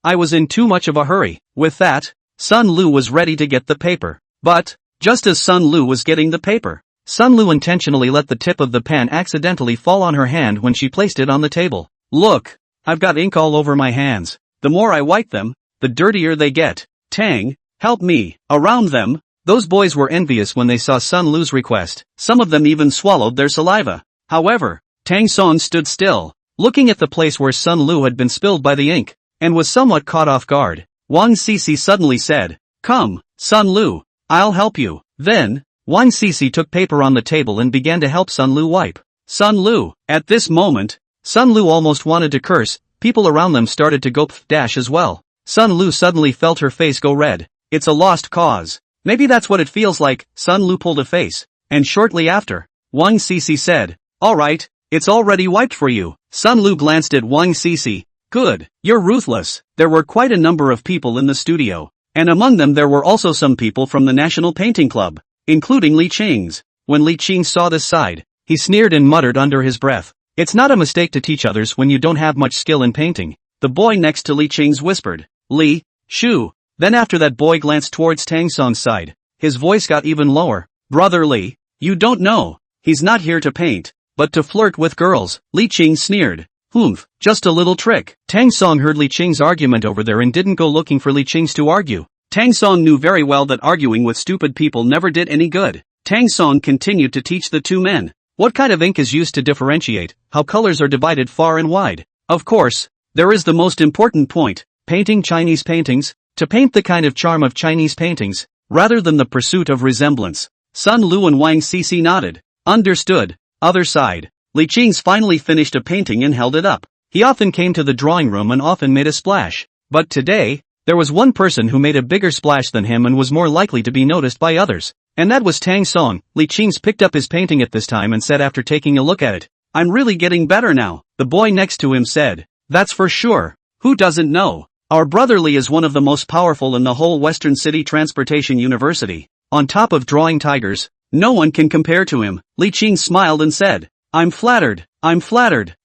I was in too much of a hurry. With that, Sun Lu was ready to get the paper. But, just as Sun Lu was getting the paper, Sun Lu intentionally let the tip of the pen accidentally fall on her hand when she placed it on the table. Look, I've got ink all over my hands. The more I wipe them, the dirtier they get. Tang, help me. Around them, those boys were envious when they saw Sun Lu's request. Some of them even swallowed their saliva. However, Tang Song stood still, looking at the place where Sun Lu had been spilled by the ink, and was somewhat caught off guard. Wang Cici suddenly said, come, Sun Lu, I'll help you. Then, Wang Cici took paper on the table and began to help Sun Lu wipe. Sun Lu. At this moment, Sun Lu almost wanted to curse. People around them started to go pff as well. Sun Lu suddenly felt her face go red. It's a lost cause. Maybe that's what it feels like. Sun Lu pulled a face, and shortly after, Wang Cici said, alright, it's already wiped for you. Sun Lu glanced at Wang Cici. Good, you're ruthless. There were quite a number of people in the studio, and among them there were also some people from the National Painting Club, including Li Qing's. When Li Qing saw this side, he sneered and muttered under his breath. It's not a mistake to teach others when you don't have much skill in painting. The boy next to Li Qing's whispered, Li, Shu. Then after that boy glanced towards Tang Song's side. His voice got even lower. Brother Li, you don't know. He's not here to paint, but to flirt with girls. Li Qing sneered. Humph, just a little trick. Tang Song heard Li Qing's argument over there and didn't go looking for Li Qing's to argue. Tang Song knew very well that arguing with stupid people never did any good. Tang Song continued to teach the two men what kind of ink is used to differentiate, how colors are divided far and wide. Of course, there is the most important point, painting Chinese paintings, to paint the kind of charm of Chinese paintings, rather than the pursuit of resemblance. Sun Lu and Wang Cici nodded. Understood. Other side. Li Qing's finally finished a painting and held it up. He often came to the drawing room and often made a splash. But today, there was one person who made a bigger splash than him and was more likely to be noticed by others. And that was Tang Song. Li Qing's picked up his painting at this time and said after taking a look at it, I'm really getting better now. The boy next to him said, that's for sure. Who doesn't know? Our brother Li is one of the most powerful in the whole Western City Transportation University. On top of drawing tigers, no one can compare to him. Li Qing smiled and said, I'm flattered.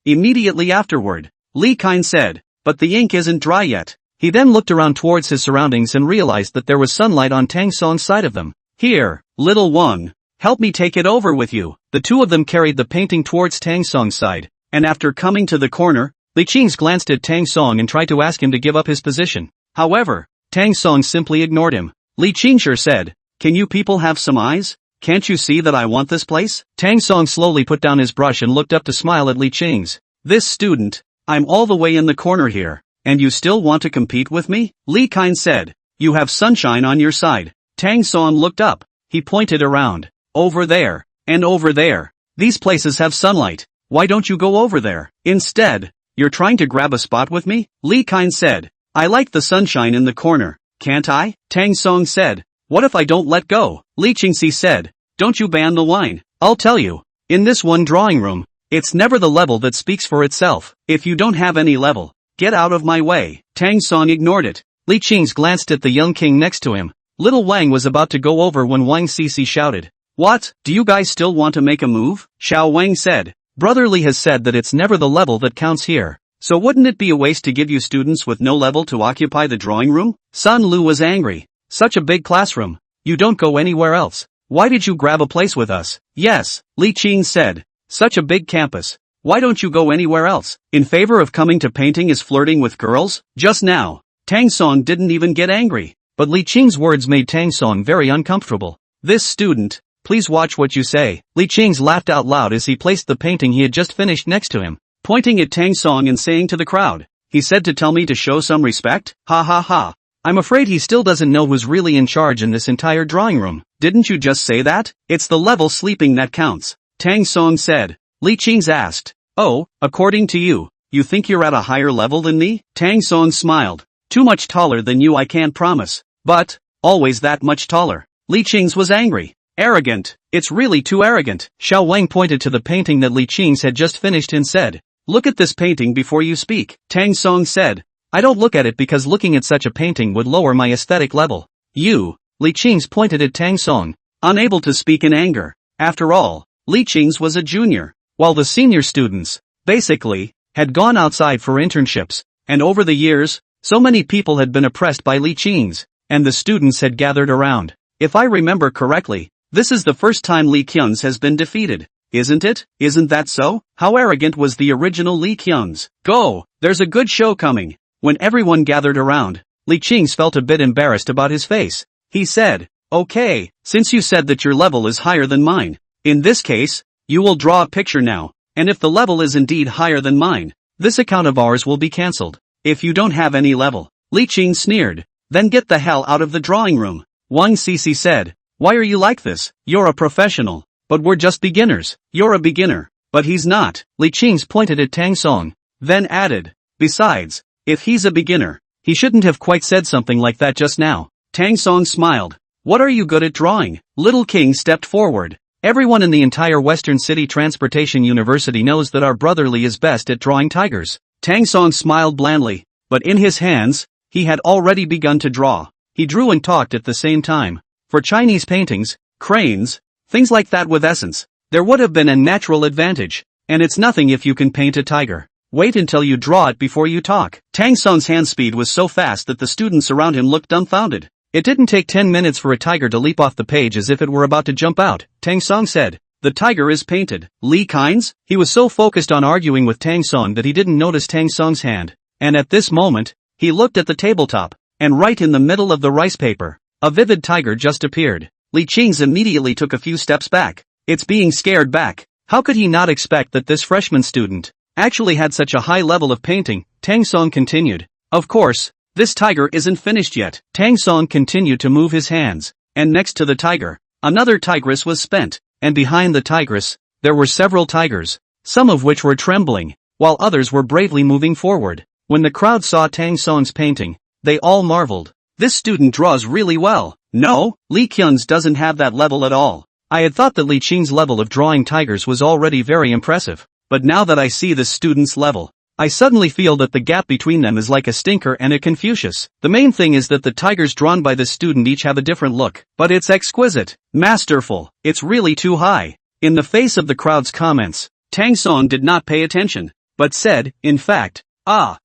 Immediately afterward, Li Kind said, but the ink isn't dry yet. He then looked around towards his surroundings and realized that there was sunlight on Tang Song's side of them. Here, little Wang, help me take it over with you. The two of them carried the painting towards Tang Song's side, and after coming to the corner, Li Qing glanced at Tang Song and tried to ask him to give up his position. However, Tang Song simply ignored him. Li Qing said, can you people have some eyes? Can't you see that I want this place? Tang Song slowly put down his brush and looked up to smile at Li Qing's. This student, I'm all the way in the corner here, and you still want to compete with me? Li Kind said, you have sunshine on your side. Tang Song looked up. He pointed around. Over there, and over there. These places have sunlight. Why don't you go over there? Instead, you're trying to grab a spot with me? Li Kind said, I like the sunshine in the corner. Can't I? Tang Song said, what if I don't let go? Li Qingxi said, don't you ban the wine. I'll tell you, in this one drawing room, it's never the level that speaks for itself. If you don't have any level, get out of my way. Tang Song ignored it. Li Qing's glanced at the young king next to him. Little Wang was about to go over when Wang Cici shouted, what, do you guys still want to make a move? Xiao Wang said, Brother Li has said that it's never the level that counts here. So wouldn't it be a waste to give you students with no level to occupy the drawing room? Sun Lu was angry. Such a big classroom. You don't go anywhere else. Why did you grab a place with us? Yes, Li Qing said. Such a big campus. Why don't you go anywhere else? In favor of coming to painting is flirting with girls? Just now, Tang Song didn't even get angry. But Li Qing's words made Tang Song very uncomfortable. This student, please watch what you say. Li Qing laughed out loud as he placed the painting he had just finished next to him, pointing at Tang Song and saying to the crowd, he said to tell me to show some respect? Ha ha ha. I'm afraid he still doesn't know who's really in charge in this entire drawing room. Didn't you just say that? It's the level sleeping that counts, Tang Song said. Li Qing asked, oh, according to you, you think you're at a higher level than me? Tang Song smiled. Too much taller than you I can't promise. But, always that much taller. Li Qing was angry. Arrogant. It's really too arrogant. Xiao Wang pointed to the painting that Li Qing had just finished and said, look at this painting before you speak. Tang Song said, I don't look at it because looking at such a painting would lower my aesthetic level. You, Li Qing pointed at Tang Song, unable to speak in anger. After all, Li Qing was a junior, while the senior students, basically, had gone outside for internships, and over the years, so many people had been oppressed by Li Qing, and the students had gathered around. If I remember correctly, this is the first time Li Qing has been defeated. Isn't it? Isn't that so? How arrogant was the original Li Qing? Go! There's a good show coming. When everyone gathered around, Li Qing felt a bit embarrassed about his face. He said, okay, since you said that your level is higher than mine, in this case, you will draw a picture now, and if the level is indeed higher than mine, this account of ours will be cancelled. If you don't have any level, Li Qing sneered, then get the hell out of the drawing room. Wang Cici said, why are you like this? You're a professional, but we're just beginners. You're a beginner, but he's not. Li Qing pointed at Tang Song, then added, besides, if he's a beginner, he shouldn't have quite said something like that just now. Tang Song smiled. What are you good at drawing? Little King stepped forward. Everyone in the entire Western City Transportation University knows that our brother Li is best at drawing tigers. Tang Song smiled blandly, but in his hands, he had already begun to draw. He drew and talked at the same time. For Chinese paintings, cranes, things like that with essence, there would have been a natural advantage, and it's nothing if you can paint a tiger. Wait until you draw it before you talk. Tang Song's hand speed was so fast that the students around him looked dumbfounded. It didn't take 10 minutes for a tiger to leap off the page as if it were about to jump out. Tang Song said, the tiger is painted. Li Qing? He was so focused on arguing with Tang Song that he didn't notice Tang Song's hand. And at this moment, he looked at the tabletop, and right in the middle of the rice paper, a vivid tiger just appeared. Li Qing immediately took a few steps back. It's being scared back. How could he not expect that this freshman student actually had such a high level of painting? Tang Song continued. Of course, this tiger isn't finished yet. Tang Song continued to move his hands, and next to the tiger, another tigress was spent, and behind the tigress, there were several tigers, some of which were trembling, while others were bravely moving forward. When the crowd saw Tang Song's painting, they all marveled. This student draws really well. No, Li Qing's doesn't have that level at all. I had thought that Li Qing's level of drawing tigers was already very impressive, but now that I see this student's level, I suddenly feel that the gap between them is like a Stinker and a Confucius. The main thing is that the tigers drawn by this student each have a different look, but it's exquisite, masterful, it's really too high. In the face of the crowd's comments, Tang Song did not pay attention, but said, in fact,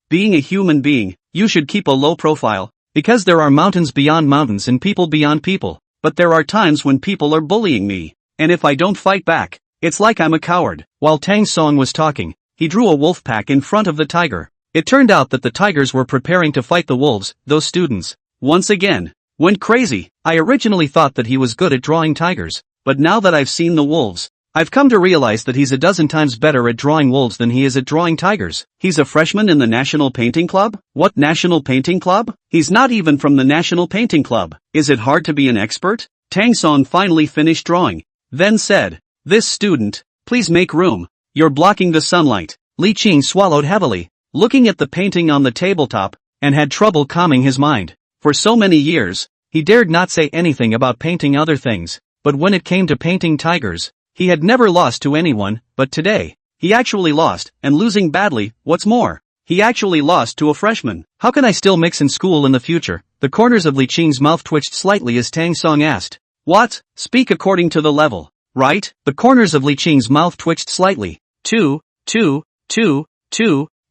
being a human being, you should keep a low profile, because there are mountains beyond mountains and people beyond people, but there are times when people are bullying me, and if I don't fight back, it's like I'm a coward. While Tang Song was talking, he drew a wolf pack in front of the tiger. It turned out that the tigers were preparing to fight the wolves. Those students, once again, went crazy. I originally thought that he was good at drawing tigers, but now that I've seen the wolves, I've come to realize that he's a dozen times better at drawing wolves than he is at drawing tigers. He's a freshman in the National Painting Club? What National Painting Club? He's not even from the National Painting Club. Is it hard to be an expert? Tang Song finally finished drawing, then said, this student, please make room. You're blocking the sunlight. Li Qing swallowed heavily, looking at the painting on the tabletop, and had trouble calming his mind. For so many years, he dared not say anything about painting other things, but when it came to painting tigers, he had never lost to anyone, but today, he actually lost, and losing badly. What's more, he actually lost to a freshman. How can I still mix in school in the future? The corners of Li Qing's mouth twitched slightly as Tang Song asked, what? Speak according to the level, right? The corners of Li Qing's mouth twitched slightly. Two,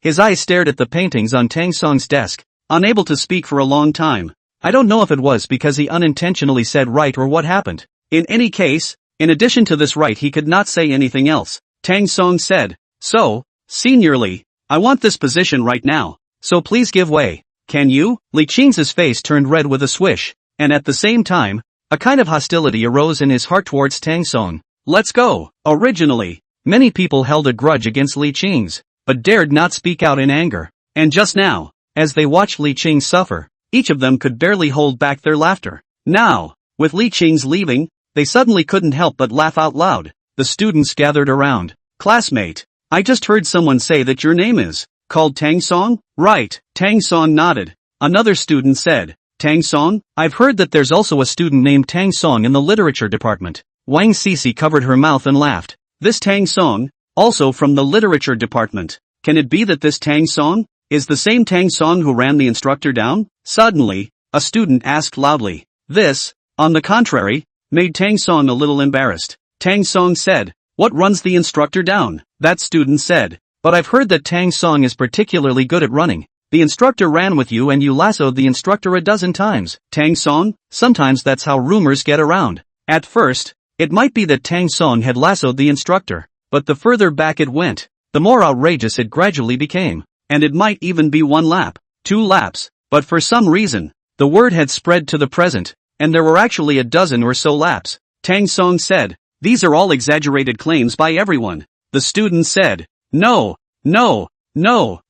His eyes stared at the paintings on Tang Song's desk, unable to speak for a long time. I don't know if it was because he unintentionally said right or what happened. In any case, in addition to this right he could not say anything else. Tang Song said, "So, Senior Li, I want this position right now, so please give way. Can you?" Li Qing's face turned red with a swish, and at the same time, a kind of hostility arose in his heart towards Tang Song. Let's go. Originally, many people held a grudge against Li Qing's, but dared not speak out in anger. And just now, as they watched Li Qing suffer, each of them could barely hold back their laughter. Now, with Li Qing's leaving, they suddenly couldn't help but laugh out loud. The students gathered around. "Classmate, I just heard someone say that your name is called Tang Song?" "Right." Tang Song nodded. Another student said, "Tang Song? I've heard that there's also a student named Tang Song in the literature department." Wang Sisi covered her mouth and laughed. "This Tang Song? Also from the literature department? Can it be that this Tang Song is the same Tang Song who ran the instructor down?" Suddenly, a student asked loudly. This, on the contrary, made Tang Song a little embarrassed. Tang Song said, "What runs the instructor down?" That student said, "But I've heard that Tang Song is particularly good at running. The instructor ran with you and you lassoed the instructor a dozen times." Tang Song? Sometimes that's how rumors get around. At first, it might be that Tang Song had lassoed the instructor, but the further back it went, the more outrageous it gradually became. And it might even be 1 lap, 2 laps, but for some reason, the word had spread to the present, and there were actually a dozen or so laps. Tang Song said, "These are all exaggerated claims by everyone." The student said, No,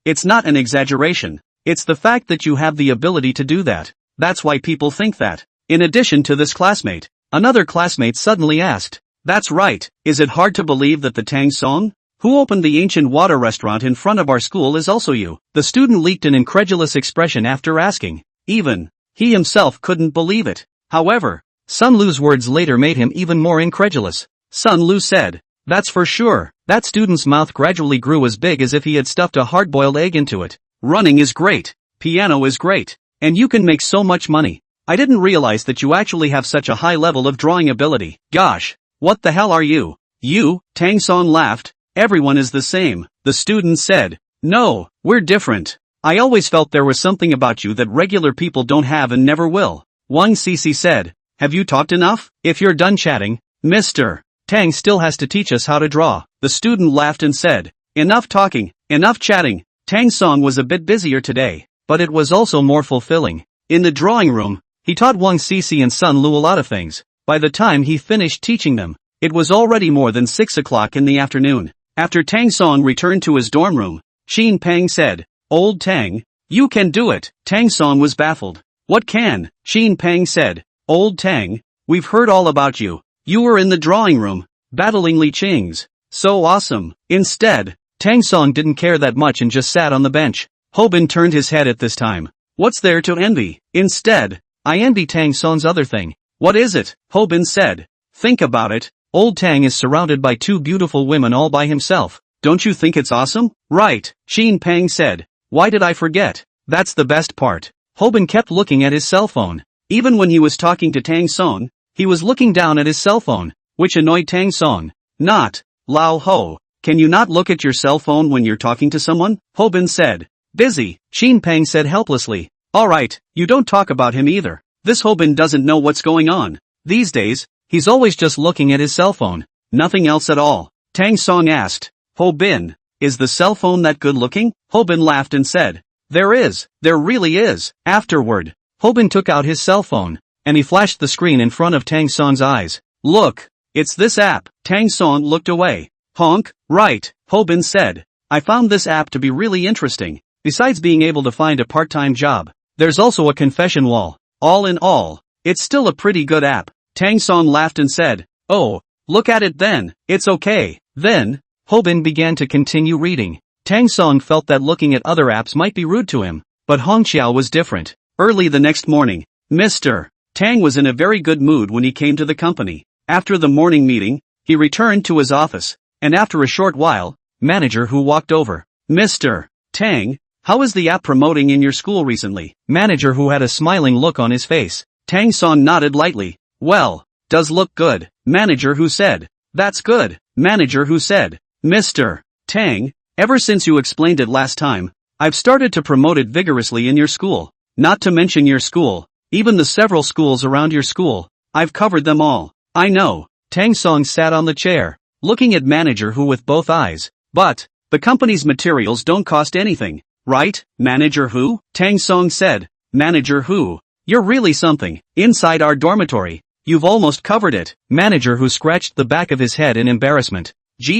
it's not an exaggeration. It's the fact that you have the ability to do that. That's why people think that." In addition to this classmate, another classmate suddenly asked, "That's right, is it hard to believe that the Tang Song who opened the ancient water restaurant in front of our school is also you?" The student leaked an incredulous expression after asking. Even he himself couldn't believe it. However, Sun Lu's words later made him even more incredulous. Sun Lu said, "That's for sure." That student's mouth gradually grew as big as if he had stuffed a hard-boiled egg into it. "Running is great. Piano is great. And you can make so much money. I didn't realize that you actually have such a high level of drawing ability. Gosh, what the hell are you?" "You?" Tang Song laughed. "Everyone is the same." The student said, "No, we're different. I always felt there was something about you that regular people don't have and never will." Wang Sisi said, "Have you talked enough? If you're done chatting, Mr. Tang still has to teach us how to draw." The student laughed and said, "Enough talking, enough chatting." Tang Song was a bit busier today, but it was also more fulfilling. In the drawing room, he taught Wang Sisi and Sun Lu a lot of things. By the time he finished teaching them, it was already more than 6 o'clock in the afternoon. After Tang Song returned to his dorm room, Xin Peng said, "Old Tang, you can do it." Tang Song was baffled. "What can?" Xin Peng said, "Old Tang, we've heard all about you. You were in the drawing room, battling Li Qing's. So awesome." Instead, Tang Song didn't care that much and just sat on the bench. Hobin turned his head at this time. "What's there to envy?" "Instead, I envy Tang Song's other thing." "What is it?" Hobin said. "Think about it. Old Tang is surrounded by 2 beautiful women all by himself. Don't you think it's awesome?" "Right," Xin Peng said. "Why did I forget? That's the best part." Hobin kept looking at his cell phone. Even when he was talking to Tang Song, he was looking down at his cell phone, which annoyed Tang Song. "Not, Lao Ho, can you not look at your cell phone when you're talking to someone?" Hobin said. "Busy," Xin Peng said helplessly. "Alright, you don't talk about him either. This Hobin doesn't know what's going on. These days, he's always just looking at his cell phone. Nothing else at all." Tang Song asked, "Hobin, is the cell phone that good looking?" Hobin laughed and said, There really is." Afterward, Hobin took out his cell phone, and he flashed the screen in front of Tang Song's eyes. "Look, it's this app." Tang Song looked away. "Honk, right," Hobin said. "I found this app to be really interesting. Besides being able to find a part-time job, there's also a confession wall. All in all, it's still a pretty good app." Tang Song laughed and said, "Oh, look at it then, it's okay." Then, Hobin began to continue reading. Tang Song felt that looking at other apps might be rude to him, but Hongqiao was different. Early the next morning, Mr. Tang was in a very good mood when he came to the company. After the morning meeting, he returned to his office, and after a short while, Manager Hu walked over. "Mr. Tang, how is the app promoting in your school recently?" Manager Hu had a smiling look on his face. Tang Song nodded lightly. "Well, does look good," Manager Hu said. "That's good," Manager Hu said. "Mr. Tang, Ever since you explained it last time, I've started to promote it vigorously in your school. Not to mention your school, even the several schools around your school, I've covered them all. I know. Tang Song sat on the chair, looking at manager Who with both eyes. But, the company's materials don't cost anything, right, manager Who? Tang Song said. Manager Who? You're really something. Inside our dormitory, you've almost covered it. Manager Who scratched the back of his head in embarrassment.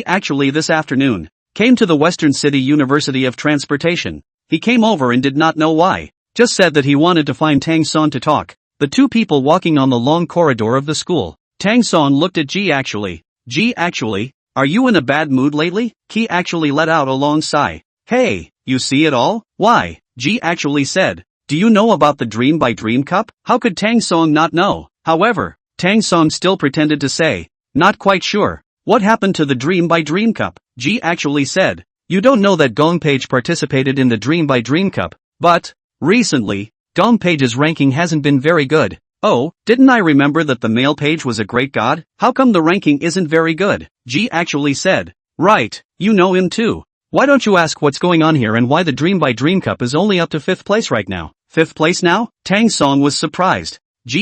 Actually this afternoon, came to the Western City University of Transportation. He came over and did not know why. Just said that he wanted to find Tang Song to talk. The two people walking on the long corridor of the school. Tang Song looked at actually. Actually, are you in a bad mood lately? He actually let out a long sigh. Hey, you see it all? Why? Actually said. Do you know about the Dream by Dream Cup? How could Tang Song not know? However, Tang Song still pretended to say, not quite sure. What happened to the Dream by Dream Cup? Actually said. You don't know that Gong Page participated in the Dream by Dream Cup, but, recently, Gong Page's ranking hasn't been very good. Oh, didn't I remember that the male page was a great god? How come the ranking isn't very good? Actually said. Right, you know him too. Why don't you ask what's going on here and why the Dream by Dream Cup is only up to 5th place right now? 5th place now? Tang Song was surprised.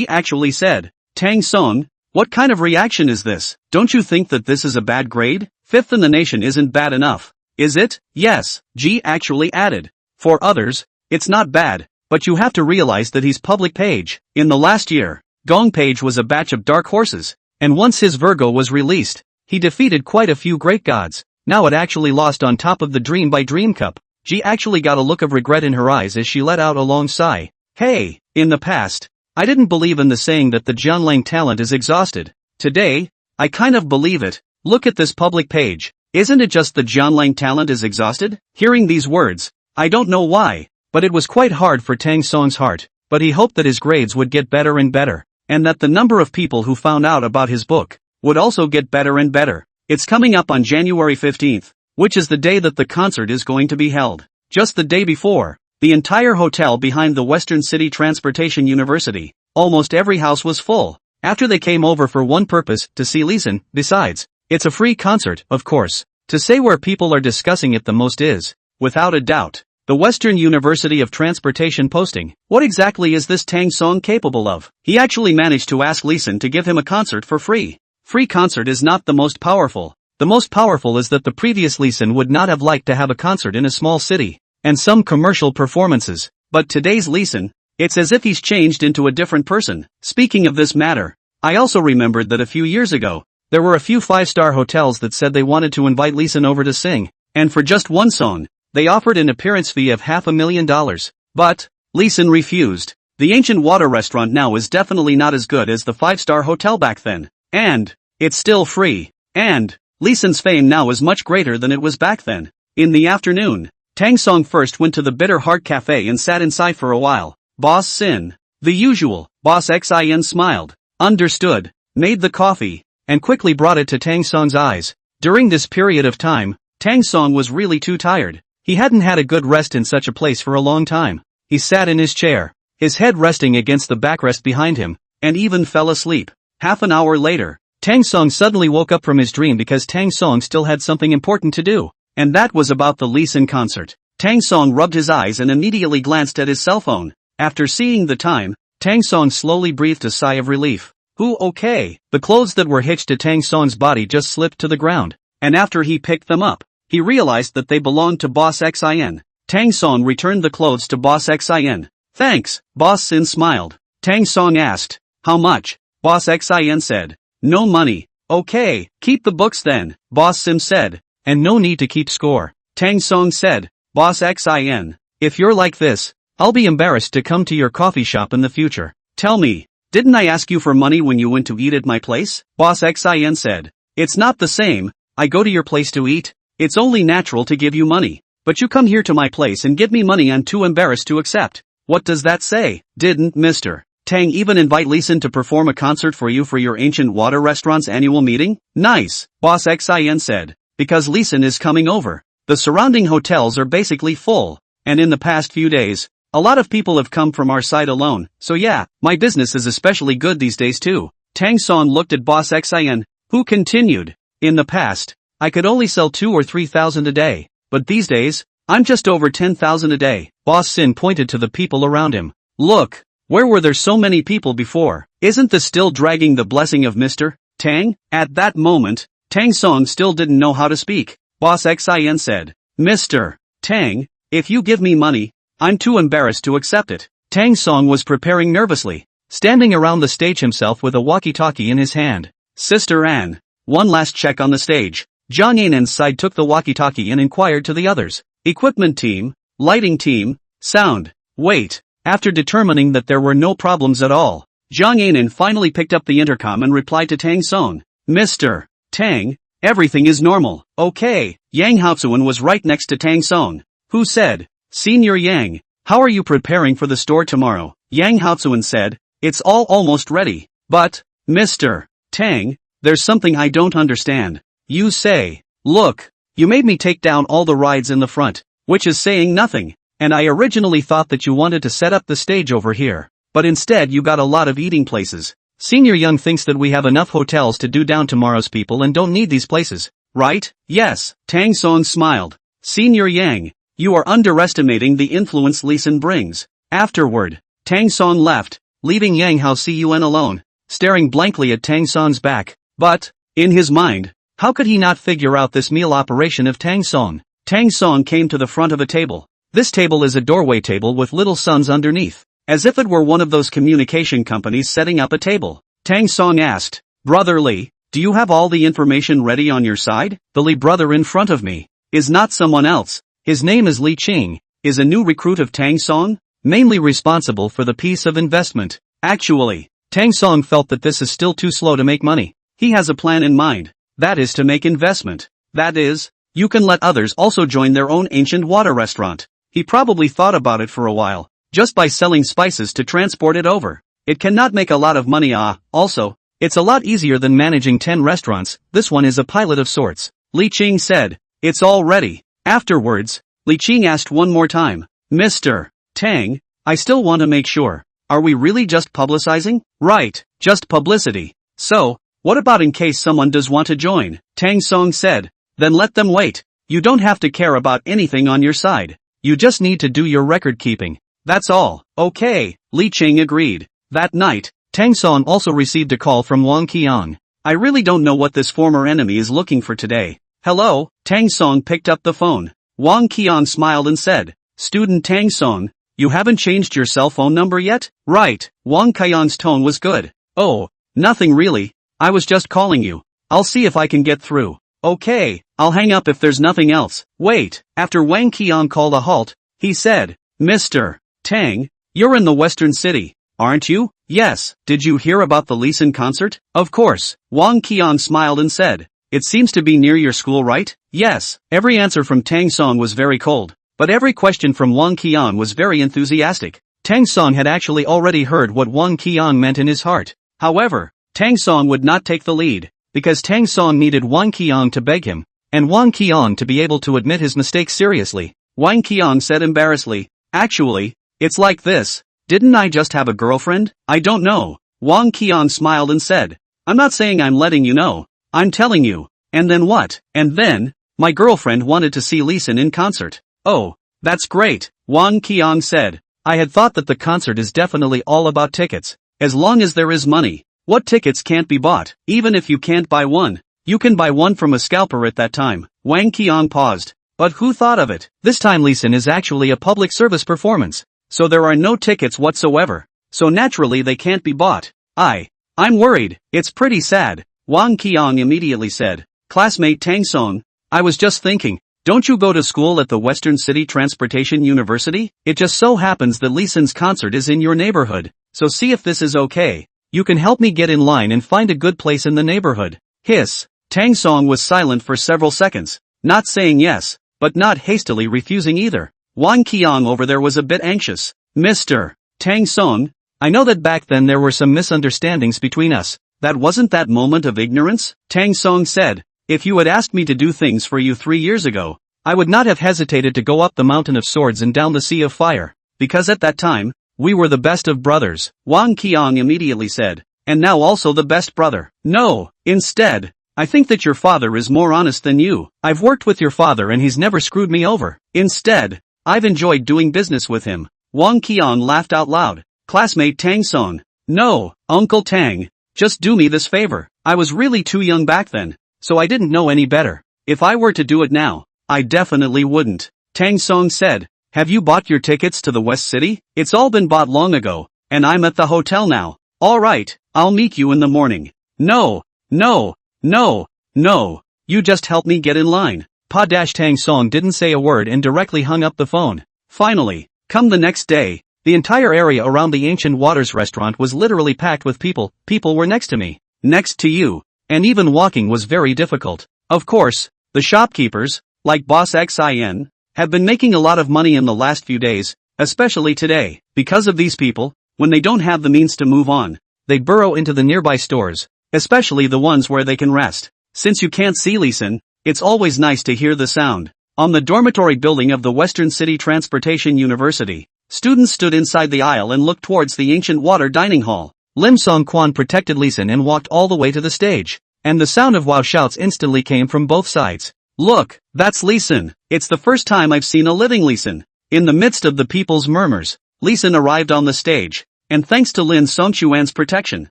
Actually said. Tang Song, what kind of reaction is this? Don't you think that this is a bad grade? 5th in the nation isn't bad enough. Is it? Yes, actually added. For others, it's not bad. But you have to realize that he's public page. In the last year, Gong Page was a batch of dark horses, and once his Virgo was released, he defeated quite a few great gods. Now it actually lost on top of the Dream by Dream Cup. She actually got a look of regret in her eyes as she let out a long sigh. Hey, in the past, I didn't believe in the saying that the Jianlang talent is exhausted. Today, I kind of believe it. Look at this public page. Isn't it just the Jianlang talent is exhausted? Hearing these words, I don't know why. But it was quite hard for Tang Song's heart, but he hoped that his grades would get better and better, and that the number of people who found out about his book would also get better and better. It's coming up on January 15th, which is the day that the concert is going to be held. Just the day before, the entire hotel behind the Western City Transportation University, almost every house was full, after they came over for one purpose, to see Lee Sin. Besides, it's a free concert, of course. To say where people are discussing it the most is, without a doubt, the Western University of Transportation posting. What exactly is this Tang Song capable of? He actually managed to ask Lee Sin to give him a concert for free. Free concert is not the most powerful. The most powerful is that the previous Lee Sin would not have liked to have a concert in a small city, and some commercial performances. But today's Lee Sin, it's as if he's changed into a different person. Speaking of this matter, I also remembered that a few years ago, there were a few 5-star hotels that said they wanted to invite Lee Sin over to sing, and for just one song, they offered an appearance fee of $500,000. But, Lee Sin refused. The Ancient Water restaurant now is definitely not as good as the 5-star hotel back then. And, it's still free. And, Lee Sin's fame now is much greater than it was back then. In the afternoon, Tang Song first went to the Bitter Heart Cafe and sat inside for a while. Boss Sin. The usual. Boss Xin smiled. Understood. Made the coffee, and quickly brought it to Tang Song's eyes. During this period of time, Tang Song was really too tired. He hadn't had a good rest in such a place for a long time. He sat in his chair, his head resting against the backrest behind him, and even fell asleep. Half an hour later, Tang Song suddenly woke up from his dream because Tang Song still had something important to do, and that was about the Lee Sin concert. Tang Song rubbed his eyes and immediately glanced at his cell phone. After seeing the time, Tang Song slowly breathed a sigh of relief. Okay. The clothes that were hitched to Tang Song's body just slipped to the ground, and after he picked them up, he realized that they belonged to Boss Xin. Tang Song returned the clothes to Boss Xin. Thanks, Boss Sin smiled. Tang Song asked, how much? Boss Xin said, no money. Okay, keep the books then, Boss Sim said, and no need to keep score. Tang Song said, Boss Xin, if you're like this, I'll be embarrassed to come to your coffee shop in the future. Tell me, didn't I ask you for money when you went to eat at my place? Boss Xin said, it's not the same. I go to your place to eat. It's only natural to give you money. But you come here to my place and give me money I'm too embarrassed to accept. What does that say? Didn't Mr. Tang even invite Lee Sin to perform a concert for you for your Ancient Water restaurant's annual meeting? Nice, Boss Xin said. Because Lee Sin is coming over. The surrounding hotels are basically full. And in the past few days, a lot of people have come from our side alone. So yeah, my business is especially good these days too. Tang Song looked at Boss Xin, who continued. In the past, I could only sell 2,000 or 3,000 a day. but these days, I'm just over 10,000 a day. Boss Sin pointed to the people around him. Look, where were there so many people before? Isn't this still dragging the blessing of Mr. Tang? At that moment, Tang Song still didn't know how to speak. Boss Xin said, Mr. Tang, if you give me money, I'm too embarrassed to accept it. Tang Song was preparing nervously, standing around the stage himself with a walkie-talkie in his hand. Sister Anne, one last check on the stage. Jiang Yan's side took the walkie-talkie and inquired to the others. Equipment team, lighting team, sound. Wait. After determining that there were no problems at all, Jiang Yan finally picked up the intercom and replied to Tang Song. Mr. Tang, everything is normal. Okay. Yang Haozuan was right next to Tang Song, who said, Senior Yang, how are you preparing for the store tomorrow? Yang Haozuan said, it's all almost ready. But, Mr. Tang, there's something I don't understand. You say, look, you made me take down all the rides in the front, which is saying nothing, and I originally thought that you wanted to set up the stage over here, but instead you got a lot of eating places. Senior Young thinks that we have enough hotels to do down tomorrow's people and don't need these places, right? Yes, Tang Song smiled. Senior Yang, you are underestimating the influence Lee Sin brings. Afterward, Tang Song left, leaving Yang Haozuan alone, staring blankly at Tang Song's back. But, in his mind, how could he not figure out this meal operation of Tang Song? Tang Song came to the front of a table. This table is a doorway table with little suns underneath, as if it were one of those communication companies setting up a table. Tang Song asked, Brother Lee, do you have all the information ready on your side? The Lee brother in front of me is not someone else. His name is Li Qing, is a new recruit of Tang Song, mainly responsible for the piece of investment. Actually, Tang Song felt that this is still too slow to make money. He has a plan in mind. That is to make investment. That is, you can let others also join their own ancient water restaurant. He probably thought about it for a while, just by selling spices to transport it over. It cannot make a lot of money. Also, it's a lot easier than managing 10 restaurants. This one is a pilot of sorts. Li Qing said, it's all ready. Afterwards, Li Qing asked one more time, Mr. Tang, I still want to make sure. Are we really just publicizing? Right, just publicity. So, what about in case someone does want to join? Tang Song said, then let them wait. You don't have to care about anything on your side. You just need to do your record keeping. That's all. Okay, Li Qing agreed. That night, Tang Song also received a call from Wang Qiang. I really don't know what this former enemy is looking for today. Hello? Tang Song picked up the phone. Wang Qiang smiled and said, Student Tang Song, you haven't changed your cell phone number yet? Right. Wang Qiang's tone was good. Oh, nothing really. I was just calling you. I'll see if I can get through. Okay, I'll hang up if there's nothing else. Wait. After Wang Qiang called a halt, he said, Mr. Tang, you're in the Western City, aren't you? Yes. Did you hear about the Lee Sin concert? Of course. Wang Qiang smiled and said, it seems to be near your school, right? Yes. Every answer from Tang Song was very cold, but every question from Wang Qiang was very enthusiastic. Tang Song had actually already heard what Wang Qiang meant in his heart. However, Tang Song would not take the lead, because Tang Song needed Wang Qiang to beg him, and Wang Qiang to be able to admit his mistake seriously. Wang Qiang said embarrassedly, actually, it's like this, didn't I just have a girlfriend? I don't know. Wang Qiang smiled and said, I'm not saying I'm letting you know, I'm telling you. And then what? And then, my girlfriend wanted to see Lee Sin in concert. Oh, that's great, Wang Qiang said. I had thought that the concert is definitely all about tickets, as long as there is money. What tickets can't be bought? Even if you can't buy one, you can buy one from a scalper at that time. Wang Qiang paused. But who thought of it? This time Lee Sin is actually a public service performance, so there are no tickets whatsoever. So naturally they can't be bought. I'm worried. It's pretty sad. Wang Qiang immediately said. Classmate Tang Song, I was just thinking, don't you go to school at the Western City Transportation University? It just so happens that Lee Sin's concert is in your neighborhood, so see if this is okay. You can help me get in line and find a good place in the neighborhood. Hiss. Tang Song was silent for several seconds, not saying yes, but not hastily refusing either. Wang Qiang over there was a bit anxious. Mr. Tang Song, I know that back then there were some misunderstandings between us. That wasn't that moment of ignorance? Tang Song said, if you had asked me to do things for you 3 years ago, I would not have hesitated to go up the mountain of swords and down the sea of fire, because at that time, we were the best of brothers. Wang Qiang immediately said, and now also the best brother. No, instead, I think that your father is more honest than you. I've worked with your father and he's never screwed me over. Instead, I've enjoyed doing business with him. Wang Qiang laughed out loud. Classmate Tang Song. No, Uncle Tang. Just do me this favor. I was really too young back then, so I didn't know any better. If I were to do it now, I definitely wouldn't. Tang Song said. Have you bought your tickets to the West City? It's all been bought long ago, and I'm at the hotel now. Alright, I'll meet you in the morning. No, no, no, no. You just help me get in line. Tang Song didn't say a word and directly hung up the phone. Finally, come the next day, the entire area around the Ancient Waters restaurant was literally packed with people. People were next to me, next to you, and even walking was very difficult. Of course, the shopkeepers, like Boss Xin, have been making a lot of money in the last few days, especially today. Because of these people, when they don't have the means to move on, they burrow into the nearby stores, especially the ones where they can rest. Since you can't see Leeson, it's always nice to hear the sound. On the dormitory building of the Western City Transportation University, students stood inside the aisle and looked towards the ancient water dining hall. Lim Song Quan protected Leeson and walked all the way to the stage, and the sound of wow shouts instantly came from both sides. Look, that's Leeson. It's the first time I've seen a living Leeson. In the midst of the people's murmurs, Leeson arrived on the stage, and thanks to Lin Songchuan's protection,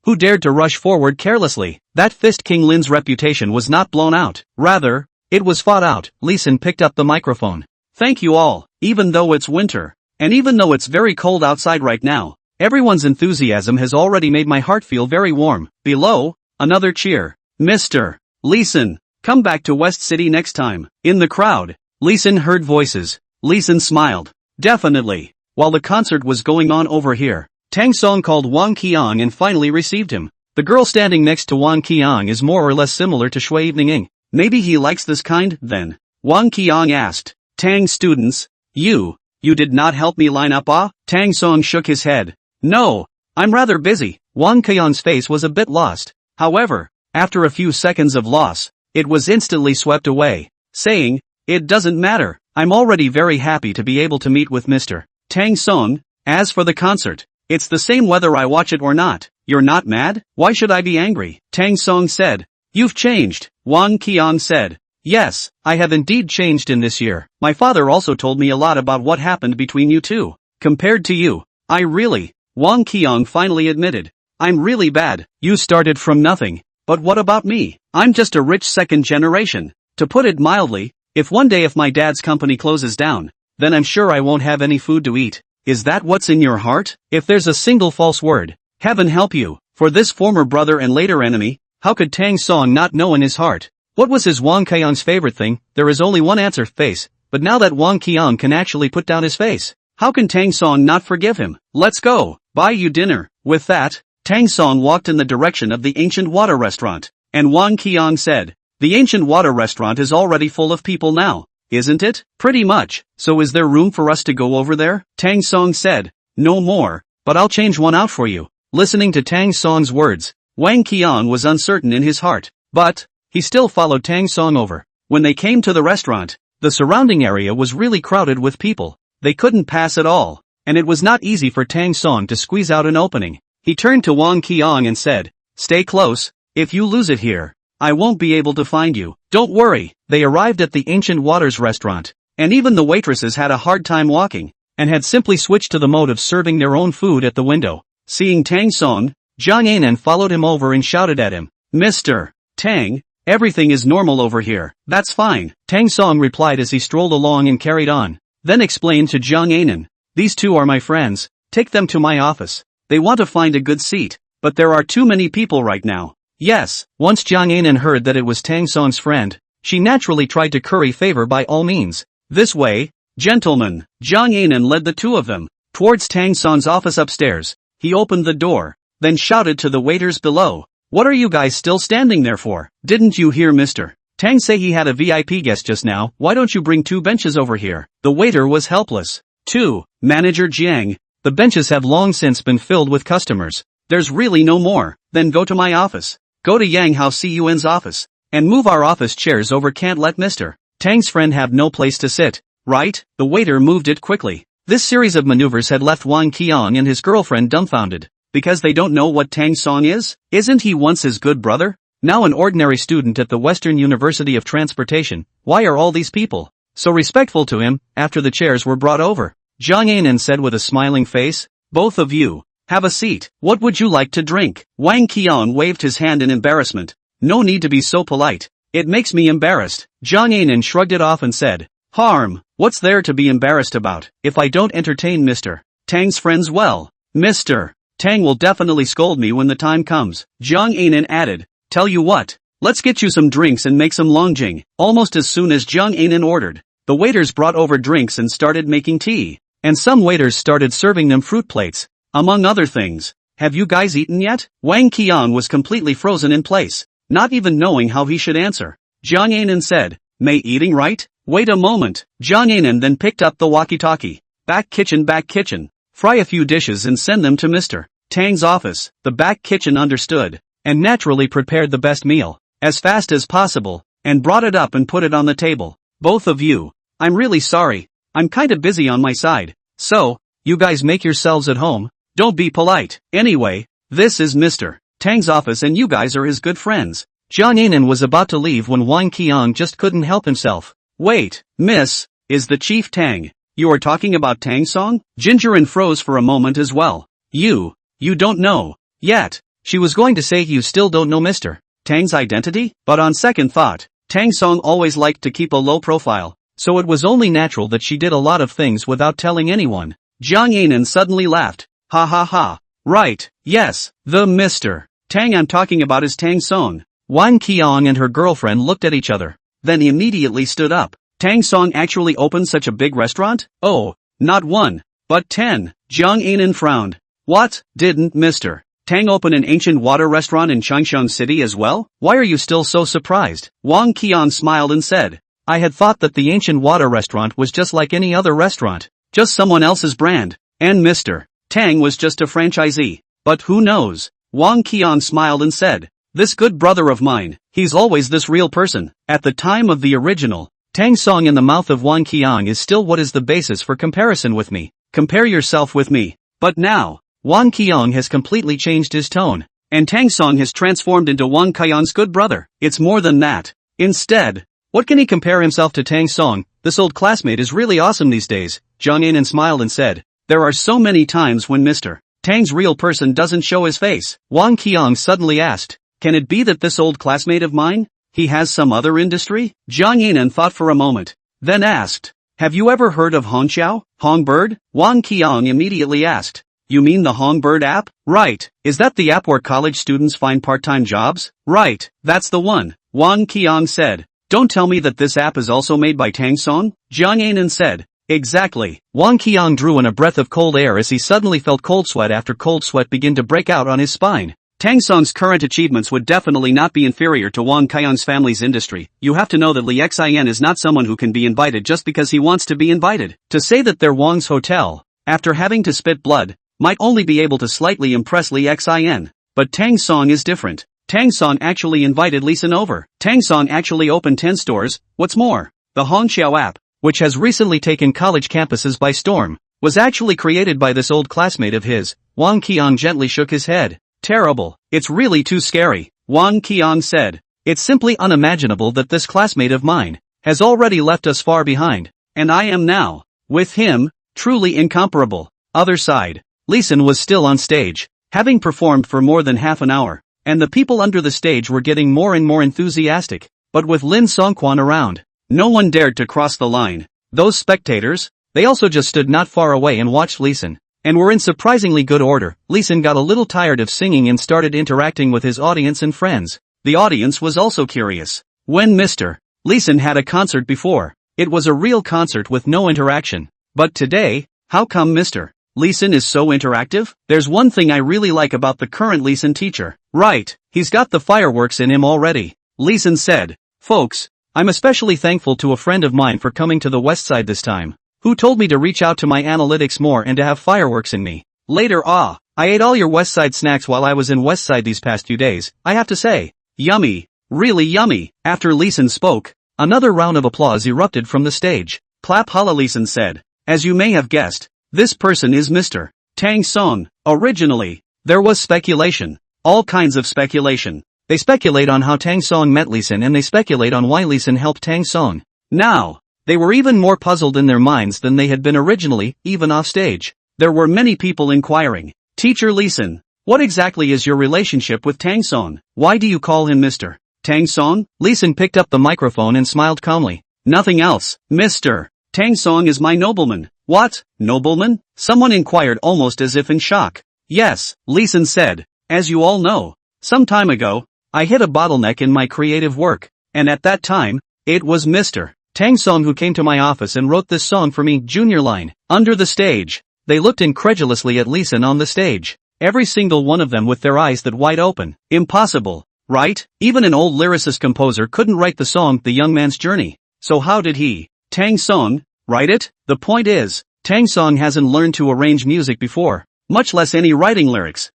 who dared to rush forward carelessly, that Fist King Lin's reputation was not blown out. Rather, it was fought out. Leeson picked up the microphone. Thank you all, even though it's winter, and even though it's very cold outside right now, everyone's enthusiasm has already made my heart feel very warm. Below, another cheer. Mr. Leeson, come back to West City next time. In the crowd, Leeson heard voices. Leeson smiled. Definitely. While the concert was going on over here, Tang Song called Wang Qiang and finally received him. The girl standing next to Wang Qiang is more or less similar to Shui Evening Ing. Maybe he likes this kind, then. Wang Qiang asked. Tang students, you did not help me line up, ah? Tang Song shook his head. No, I'm rather busy. Wang Qiang's face was a bit lost. However, after a few seconds of loss, it was instantly swept away, saying, it doesn't matter. I'm already very happy to be able to meet with Mr. Tang Song. As for the concert, it's the same whether I watch it or not. You're not mad? Why should I be angry? Tang Song said. You've changed. Wang Qiang said. Yes, I have indeed changed in this year. My father also told me a lot about what happened between you two. Compared to you, Wang Qiang finally admitted. I'm really bad. You started from nothing. But what about me? I'm just a rich second generation. To put it mildly, if my dad's company closes down, then I'm sure I won't have any food to eat. Is that what's in your heart? If there's a single false word, heaven help you. For this former brother and later enemy, how could Tang Song not know in his heart? What was his Wang Qiang's favorite thing? There is only one answer, face. But now that Wang Qiang can actually put down his face, how can Tang Song not forgive him? Let's go. Buy you dinner. With that, Tang Song walked in the direction of the Ancient Water Restaurant, and Wang Qiang said, the Ancient Water Restaurant is already full of people now, isn't it? Pretty much. So is there room for us to go over there? Tang Song said, no more, but I'll change one out for you. Listening to Tang Song's words, Wang Qiang was uncertain in his heart, but he still followed Tang Song over. When they came to the restaurant, the surrounding area was really crowded with people. They couldn't pass at all, and it was not easy for Tang Song to squeeze out an opening. He turned to Wang Qiang and said, stay close. If you lose it here, I won't be able to find you. Don't worry. They arrived at the Ancient Waters restaurant, and even the waitresses had a hard time walking, and had simply switched to the mode of serving their own food at the window. Seeing Tang Song, Zhang Anan followed him over and shouted at him, Mr. Tang, everything is normal over here. That's fine. Tang Song replied as he strolled along and carried on, then explained to Zhang Anan, these two are my friends, take them to my office. They want to find a good seat, but there are too many people right now. Yes, once Zhang Anan heard that it was Tang Song's friend, she naturally tried to curry favor by all means. This way, gentlemen. Zhang Anan led the two of them towards Tang Song's office upstairs. He opened the door, then shouted to the waiters below, what are you guys still standing there for? Didn't you hear Mr. Tang say he had a VIP guest just now? Why don't you bring 2 benches over here? The waiter was helpless. 2. Manager Jiang, the benches have long since been filled with customers. There's really no more. Then go to my office. Go to Yang Hao Cun's office, and move our office chairs over. Can't let Mr. Tang's friend have no place to sit, right? The waiter moved it quickly. This series of maneuvers had left Wang Qiang and his girlfriend dumbfounded, because they don't know what Tang Song is? Isn't he once his good brother? now an ordinary student at the Western University of Transportation. Why are all these people so respectful to him? After the chairs were brought over, Jiang Anan said with a smiling face, "Both of you, have a seat. What would you like to drink?" Wang Qiang waved his hand in embarrassment. "No need to be so polite. It makes me embarrassed." Jiang Anan shrugged it off and said, "Harm, what's there to be embarrassed about? If I don't entertain Mr. Tang's friends well, Mr. Tang will definitely scold me when the time comes." Jiang Anan added, "Tell you what, let's get you some drinks and make some longjing." Almost as soon as Jiang Anan ordered, the waiters brought over drinks and started making tea. And some waiters started serving them fruit plates, among other things. "Have you guys eaten yet?" Wang Qiang was completely frozen in place, not even knowing how he should answer. Jiang Anan said, "May eating right? Wait a moment." Jiang Anan then picked up the walkie-talkie. Back kitchen. Fry a few dishes and send them to Mr. Tang's office." The back kitchen understood, and naturally prepared the best meal, as fast as possible, and brought it up and put it on the table. "Both of you, I'm really sorry. I'm kinda busy on my side. So, you guys make yourselves at home. Don't be polite. Anyway, this is Mr. Tang's office and you guys are his good friends." Jiang Anan was about to leave when Wang Qiang just couldn't help himself. "Wait, miss, is the Chief Tang? You are talking about Tang Song?" Jinjiren froze for a moment as well. You don't know yet." She was going to say you still don't know Mr. Tang's identity, but on second thought, Tang Song always liked to keep a low profile, so it was only natural that she did a lot of things without telling anyone. Jiang Anan suddenly laughed. "Ha ha ha. Right, yes, the Mr. Tang I'm talking about is Tang Song." Wang Qiang and her girlfriend looked at each other, then immediately stood up. "Tang Song actually opened such a big restaurant? Oh, not 1, but 10. Jiang Anan frowned. "What, didn't Mr. Tang open an ancient water restaurant in Changshan City as well? Why are you still so surprised?" Wang Qiang smiled and said, "I had thought that the ancient water restaurant was just like any other restaurant, just someone else's brand, and Mr. Tang was just a franchisee. But who knows?" Wang Qiang smiled and said, "This good brother of mine, he's always this real person." At the time of the original, Tang Song in the mouth of Wang Qiang is still what is the basis for comparison with me. Compare yourself with me. But now, Wang Qiang has completely changed his tone, and Tang Song has transformed into Wang Qiang's good brother. It's more than that. Instead, what can he compare himself to Tang Song? This old classmate is really awesome these days. Jiang Anan smiled and said, "There are so many times when Mr. Tang's real person doesn't show his face." Wang Qiang suddenly asked, "Can it be that this old classmate of mine, he has some other industry?" Jiang Anan thought for a moment, then asked, "Have you ever heard of Hongqiao, Hongbird?" Wang Qiang immediately asked, "You mean the Hongbird app?" "Right, is that the app where college students find part-time jobs?" "Right, that's the one," Wang Qiang said. "Don't tell me that this app is also made by Tang Song?" Jiang Anan said, "Exactly." Wang Qiang drew in a breath of cold air as he suddenly felt cold sweat after cold sweat began to break out on his spine. Tang Song's current achievements would definitely not be inferior to Wang Qiang's family's industry. You have to know that Li Xin is not someone who can be invited just because he wants to be invited. To say that they're Wang's hotel, after having to spit blood, might only be able to slightly impress Li Xin. But Tang Song is different. Tang Song actually invited Li Xin over. Tang Song actually opened 10 stores. What's more, the Hongqiao app, which has recently taken college campuses by storm, was actually created by this old classmate of his. Wang Qiang gently shook his head. "Terrible. It's really too scary," Wang Qiang said. "It's simply unimaginable that this classmate of mine has already left us far behind, and I am now, with him, truly incomparable." Other side, Li Xin was still on stage, having performed for more than half an hour, and the people under the stage were getting more and more enthusiastic, but with Lin Songquan around, no one dared to cross the line. Those spectators, they also just stood not far away and watched Li Xin, and were in surprisingly good order. Li Xin got a little tired of singing and started interacting with his audience and friends. The audience was also curious. When Mr. Li Xin had a concert before, it was a real concert with no interaction. But today, how come Mr. Li Xin is so interactive? There's one thing I really like about the current Li Xin teacher. Right, he's got the fireworks in him already. Li Xin said, "Folks, I'm especially thankful to a friend of mine for coming to the west side this time, who told me to reach out to my analytics more and to have fireworks in me. Later I ate all your west side snacks while I was in west side these past few days. I have to say, yummy, really yummy." After Li Xin spoke, another round of applause erupted from the stage. "Clap holla," Li Xin said. "As you may have guessed, this person is Mr. Tang Song." Originally, there was speculation, all kinds of speculation, They speculate on how Tang Song met Lee Sin and they speculate on why Lee Sin helped Tang Song. Now, they were even more puzzled in their minds than they had been originally, even off stage. There were many people inquiring, "Teacher Lee Sin, what exactly is your relationship with Tang Song? Why do you call him Mr. Tang Song?" Lee Sin picked up the microphone and smiled calmly. "Nothing else, Mr. Tang Song is my nobleman." "What, nobleman?" someone inquired almost as if in shock. "Yes," Lee Sin said, "as you all know, some time ago, I hit a bottleneck in my creative work, and at that time, it was Mr. Tang Song who came to my office and wrote this song for me." Junior line. Under the stage, they looked incredulously at Lee Sin on the stage, every single one of them with their eyes that wide open. Impossible, right? Even an old lyricist composer couldn't write the song The Young Man's Journey. So how did he, Tang Song, write it? The point is, Tang Song hasn't learned to arrange music before, much less any writing lyrics.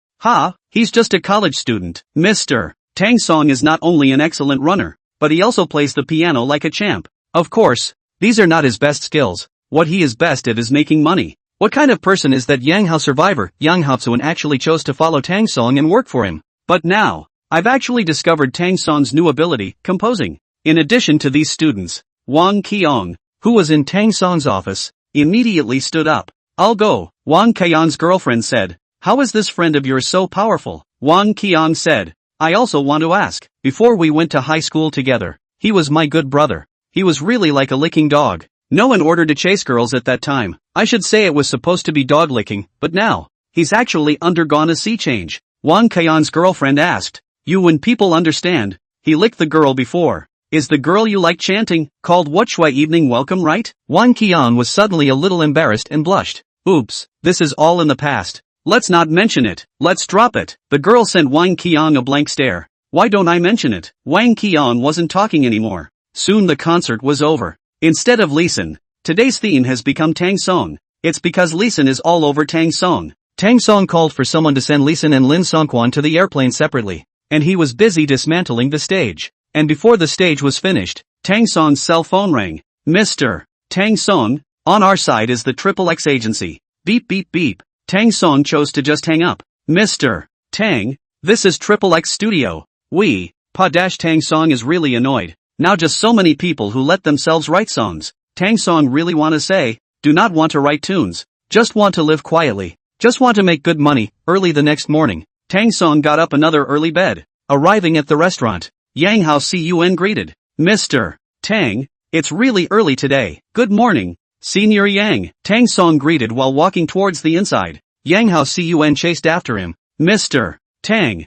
He's just a college student. Mr. Tang Song is not only an excellent runner, but he also plays the piano like a champ. Of course, these are not his best skills. What he is best at is making money. What kind of person is that Yang Hao survivor? Yang Hao actually chose to follow Tang Song and work for him. But now, I've actually discovered Tang Song's new ability, composing. In addition to these students, Wang Qiang, who was in Tang Song's office, immediately stood up. "I'll go," Wang Qiang's girlfriend said. "How is this friend of yours so powerful?" Wang Qiang said, "I also want to ask. Before we went to high school together, he was my good brother. He was really like a licking dog. No, in order to chase girls at that time, I should say it was supposed to be dog licking, but now, he's actually undergone a sea change." Wang Qiang's girlfriend asked, "You, when people understand, he licked the girl before. Is the girl you like chanting, called What Shui Evening Welcome, right?" Wang Qiang was suddenly a little embarrassed and blushed. "Oops, this is all in the past. Let's not mention it, let's drop it." The girl sent Wang Qiang a blank stare. "Why don't I mention it?" Wang Qiang wasn't talking anymore. Soon the concert was over. Instead of Lee Sin, today's theme has become Tang Song. It's because Lee Sin is all over Tang Song. Tang Song called for someone to send Lee Sin and Lin Songquan to the airplane separately, and he was busy dismantling the stage. And before the stage was finished, Tang Song's cell phone rang. "Mr. Tang Song, on our side is the XXX agency. Beep beep beep." Tang Song chose to just hang up. "Mr. Tang, this is XXX Studio. Tang Song is really annoyed. Now just so many people who let themselves write songs. Tang Song really want to say, do not want to write tunes. Just want to live quietly. Just want to make good money." Early the next morning, Tang Song got up another early bed. Arriving at the restaurant, Yang Hao Cun greeted. "Mr. Tang, it's really early today." "Good morning, Senior Yang," Tang Song greeted while walking towards the inside. Yang Hao Cun chased after him. "Mr. Tang,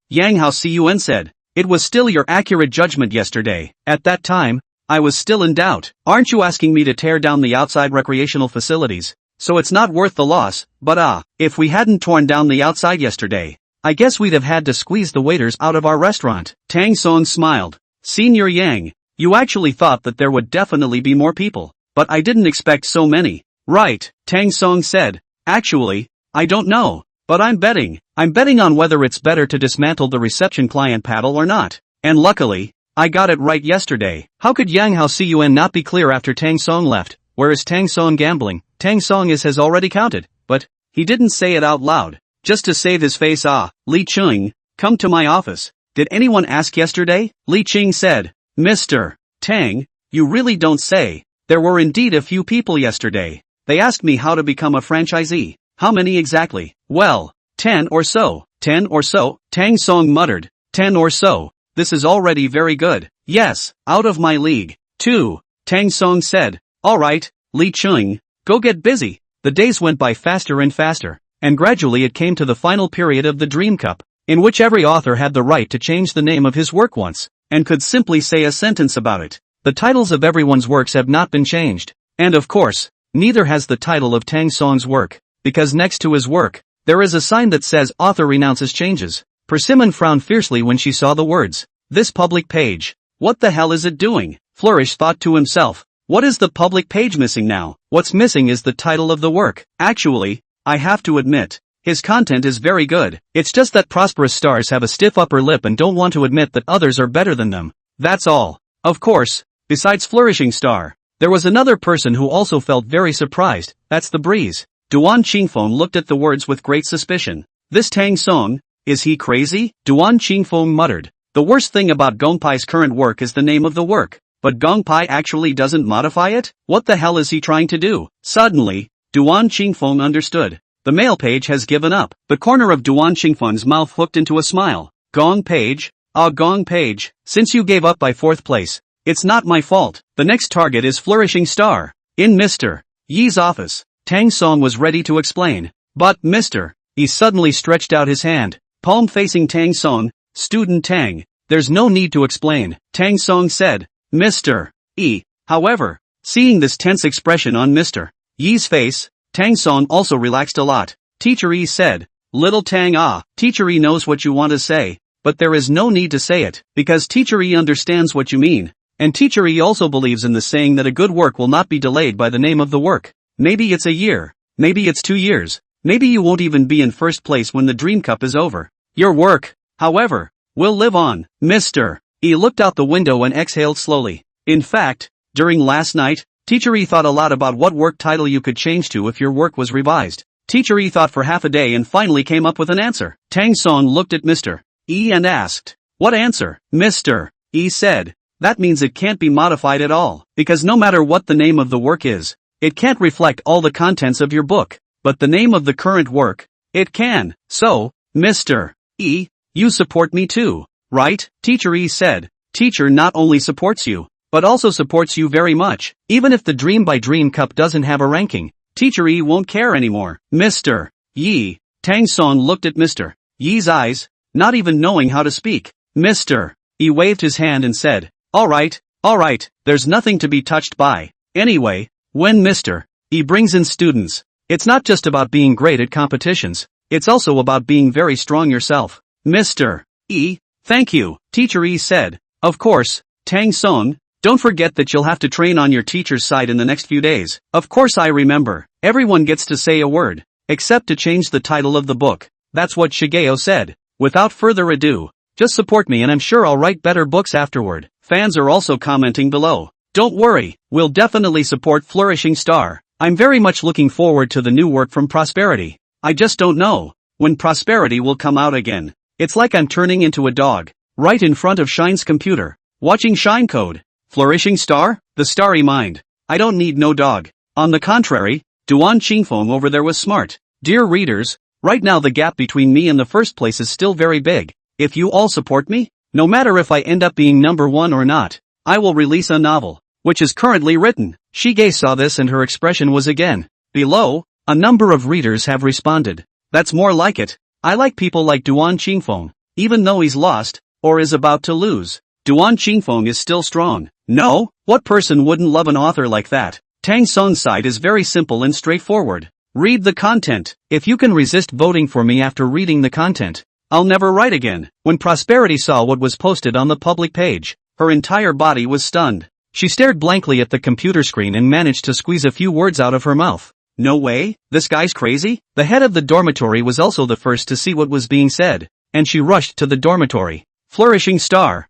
Yang Hao Cun said. "It was still your accurate judgment yesterday. At that time, I was still in doubt. Aren't you asking me to tear down the outside recreational facilities? So it's not worth the loss, but if we hadn't torn down the outside yesterday, I guess we'd have had to squeeze the waiters out of our restaurant." Tang Song smiled. "Senior Yang, you actually thought that there would definitely be more people, but I didn't expect so many." "Right," Tang Song said. "Actually, I don't know, but I'm betting on whether it's better to dismantle the reception client paddle or not. And luckily, I got it right yesterday." How could Yang Hao Cun not be clear after Tang Song left? Where is Tang Song gambling? Tang Song has already counted, but he didn't say it out loud. Just to save his face. "Li Ching, come to my office. Did anyone ask yesterday?" Li Ching said. "Mr. Tang, you really don't say. There were indeed a few people yesterday. They asked me how to become a franchisee." "How many exactly?" "Well, 10 or so. 10 or so, Tang Song muttered. 10 or so. This is already very good. Yes, out of my league. 2, Tang Song said. "Alright, Li Ching, go get busy." The days went by faster and faster, and gradually it came to the final period of the Dream Cup, in which every author had the right to change the name of his work once, and could simply say a sentence about it. The titles of everyone's works have not been changed, and of course, neither has the title of Tang Song's work, because next to his work, there is a sign that says author renounces changes. Persimmon frowned fiercely when she saw the words, "This public page. What the hell is it doing?" Flourish thought to himself, what is the public page missing now? What's missing is the title of the work. Actually, I have to admit, his content is very good. It's just that prosperous stars have a stiff upper lip and don't want to admit that others are better than them. That's all. Of course, besides Flourishing Star, there was another person who also felt very surprised. That's the Breeze. Duan Qingfeng looked at the words with great suspicion. This Tang Song, Is he crazy? Duan Qingfeng muttered. The worst thing about Gongpai's current work is the name of the work. But Gongpai actually doesn't modify it? What the hell is he trying to do? Suddenly, Duan Qingfeng understood. The mail page has given up. The corner of Duan Qingfeng's mouth hooked into a smile. Gong page? Gong page, since you gave up by 4th place, it's not my fault. The next target is Flourishing Star. In Mr. Yi's office, Tang Song was ready to explain. But Mr. Yi suddenly stretched out his hand, palm facing Tang Song. Student Tang, there's no need to explain, Tang Song said. Mr. Yi, however, seeing this tense expression on Mr. Yi's face, Tang Song also relaxed a lot. Teacher Yi said, Little Tang Teacher Yi knows what you want to say, but there is no need to say it, because Teacher Yi understands what you mean. And Teacher Yi also believes in the saying that a good work will not be delayed by the name of the work. Maybe it's a year, maybe it's 2 years, maybe you won't even be in 1st place when the Dream Cup is over. Your work, however, will live on. Mr. Yi looked out the window and exhaled slowly. In fact, during last night, Teacher Yi thought a lot about what work title you could change to if your work was revised. Teacher Yi thought for half a day and finally came up with an answer. Tang Song looked at Mr. Yi and asked, What answer? Mr. Yi said, That means it can't be modified at all, because no matter what the name of the work is, it can't reflect all the contents of your book. But the name of the current work, it can. So, Mr. Yi, you support me too, right? Teacher Yi said. Teacher not only supports you, but also supports you very much. Even if the Dream by Dream Cup doesn't have a ranking, Teacher Yi won't care anymore. Mr. Yi, Tang Song looked at Mr. Yi's eyes, not even knowing how to speak. Mr. Yi waved his hand and said, Alright, there's nothing to be touched by. Anyway, when Mr. Yi brings in students, it's not just about being great at competitions, it's also about being very strong yourself. Mr. Yi, thank you, Teacher Yi said. Of course, Tang Song, don't forget that you'll have to train on your teacher's side in the next few days. Of course I remember. Everyone gets to say a word, except to change the title of the book. That's what Shigeo said. Without further ado, just support me and I'm sure I'll write better books afterward. Fans are also commenting below. Don't worry, we'll definitely support Flourishing Star. I'm very much looking forward to the new work from Prosperity. I just don't know when Prosperity will come out again. It's like I'm turning into a dog, right in front of Shine's computer, watching Shine code. Flourishing Star? The starry mind. I don't need no dog. On the contrary, Duan Qingfeng over there was smart. Dear readers, right now the gap between me and the 1st place is still very big. If you all support me, no matter if I end up being number 1 or not, I will release a novel, which is currently written. Shige saw this and her expression was again. Below, a number of readers have responded. That's more like it. I like people like Duan Qingfeng, even though he's lost, or is about to lose. Duan Qingfeng is still strong. No, what person wouldn't love an author like that? Tang Song's side is very simple and straightforward. Read the content. If you can resist voting for me after reading the content, I'll never write again. When Prosperity saw what was posted on the public page, her entire body was stunned. She stared blankly at the computer screen and managed to squeeze a few words out of her mouth. No way, this guy's crazy? The head of the dormitory was also the first to see what was being said, and she rushed to the dormitory. Flourishing Star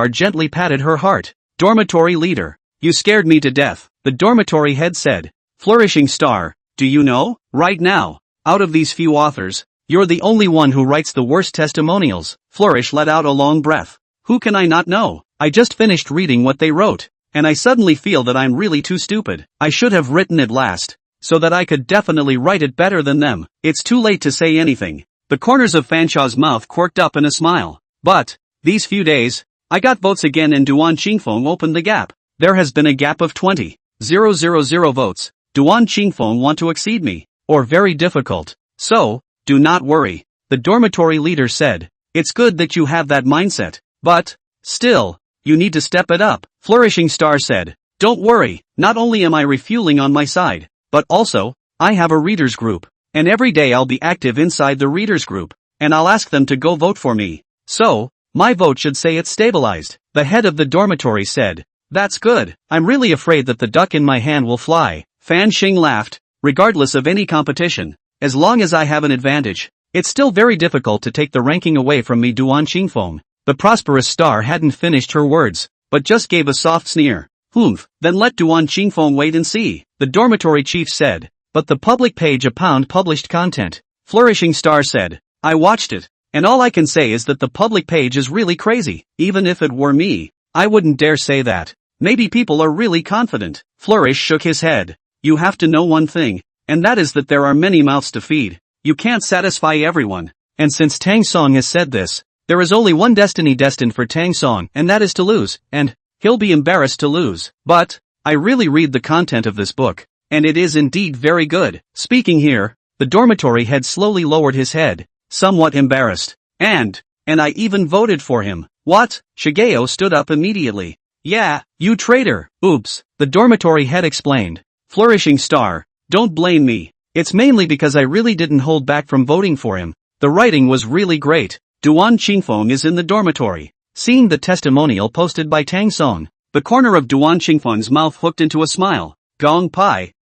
gently patted her heart. Dormitory leader, you scared me to death, the dormitory head said. Flourishing Star, do you know, right now, out of these few authors, you're the only one who writes the worst testimonials. Flourish let out a long breath. Who can I not know? I just finished reading what they wrote, and I suddenly feel that I'm really too stupid. I should have written it last, so that I could definitely write it better than them. It's too late to say anything. The corners of Fanshaw's mouth quirked up in a smile. But, these few days, I got votes again and Duan Qingfeng opened the gap. There has been a gap of 20,000 votes. Duan Qingfeng want to exceed me, or very difficult. So, do not worry, the dormitory leader said. It's good that you have that mindset, but, still, you need to step it up. Flourishing Star said, don't worry, not only am I refueling on my side, but also, I have a readers group, and every day I'll be active inside the readers group, and I'll ask them to go vote for me. So, my vote should say it's stabilized. The head of the dormitory said, that's good. I'm really afraid that the duck in my hand will fly. Fan Xing laughed. Regardless of any competition, as long as I have an advantage, it's still very difficult to take the ranking away from me. Duan Qingfeng. The prosperous star hadn't finished her words, but just gave a soft sneer. Humph, then let Duan Qingfeng wait and see, the dormitory chief said. But the public page a pound published content. Flourishing Star said, I watched it, And all I can say is that the public page is really crazy. Even if it were me, I wouldn't dare say that. Maybe people are really confident. Flourish shook his head. You have to know one thing, and that is that there are many mouths to feed. You can't satisfy everyone. And since Tang Song has said this, there is only one destiny destined for Tang Song, and that is to lose, and he'll be embarrassed to lose. But I really read the content of this book, and it is indeed very good. Speaking here, the dormitory head slowly lowered his head, somewhat embarrassed. And I even voted for him. What? Shigeo stood up immediately. Yeah, you traitor. Oops, the dormitory head explained. Flourishing star, don't blame me. It's mainly because I really didn't hold back from voting for him. The writing was really great. Duan Qingfeng is in the dormitory. Seeing the testimonial posted by Tang Song, the corner of Duan Qingfeng's mouth hooked into a smile. Gong Pai,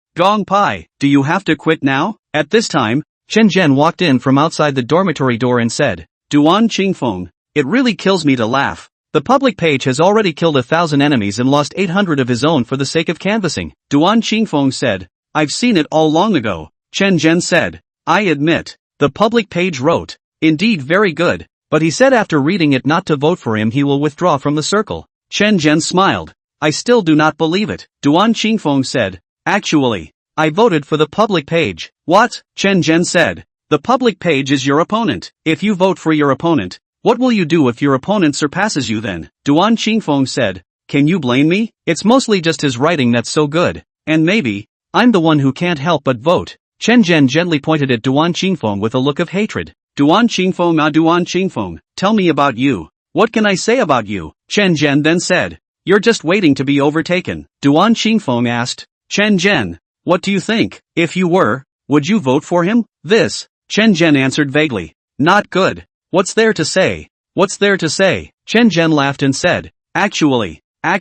do you have to quit now? At this time, Chen Zhen walked in from outside the dormitory door and said, Duan Qingfeng, it really kills me to laugh. The public page has already killed 1,000 enemies and lost 800 of his own for the sake of canvassing. Duan Qingfeng said, I've seen it all long ago. Chen Zhen said, I admit, the public page wrote, indeed very good, but he said after reading it not to vote for him he will withdraw from the circle. Chen Zhen smiled. I still do not believe it. Duan Qingfeng said, actually, I voted for the public page. What? Chen Zhen said, the public page is your opponent. If you vote for your opponent, what will you do if your opponent surpasses you then? Duan Qingfeng said, can you blame me? It's mostly just his writing that's so good, and maybe, I'm the one who can't help but vote. Chen Zhen gently pointed at Duan Qingfeng with a look of hatred. Duan Qingfeng, tell me about you. What can I say about you? Chen Zhen then said, you're just waiting to be overtaken. Duan Qingfeng asked, Chen Zhen, what do you think? If you were, would you vote for him? This, Chen Zhen answered vaguely. Not good. What's there to say? What's there to say? Chen Zhen laughed and said, Actually, I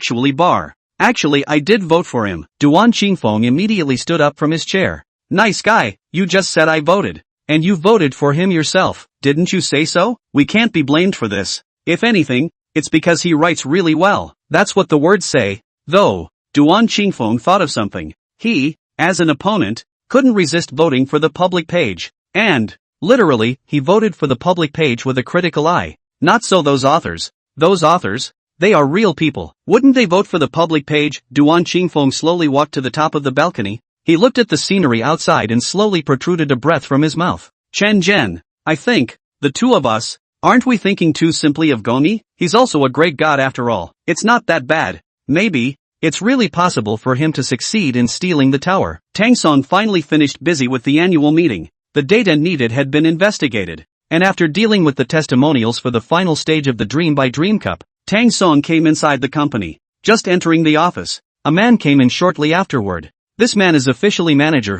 did vote for him. Duan Qingfeng immediately stood up from his chair. Nice guy, you just said I voted. And you voted for him yourself, didn't you say so? We can't be blamed for this. If anything, it's because he writes really well. That's what the words say. Though, Duan Qingfeng thought of something. He, as an opponent, couldn't resist voting for the public page. And, literally, he voted for the public page with a critical eye. Not so those authors. Those authors, they are real people. Wouldn't they vote for the public page? Duan Qingfeng slowly walked to the top of the balcony. He looked at the scenery outside and slowly protruded a breath from his mouth. Chen Zhen, I think, the two of us, aren't we thinking too simply of Goni? He's also a great god after all. It's not that bad. Maybe, it's really possible for him to succeed in stealing the tower. Tang Song finally finished busy with the annual meeting. The data needed had been investigated. And after dealing with the testimonials for the final stage of the Dream by Dream Cup, Tang Song came inside the company. Just entering the office, a man came in shortly afterward. This man is officially manager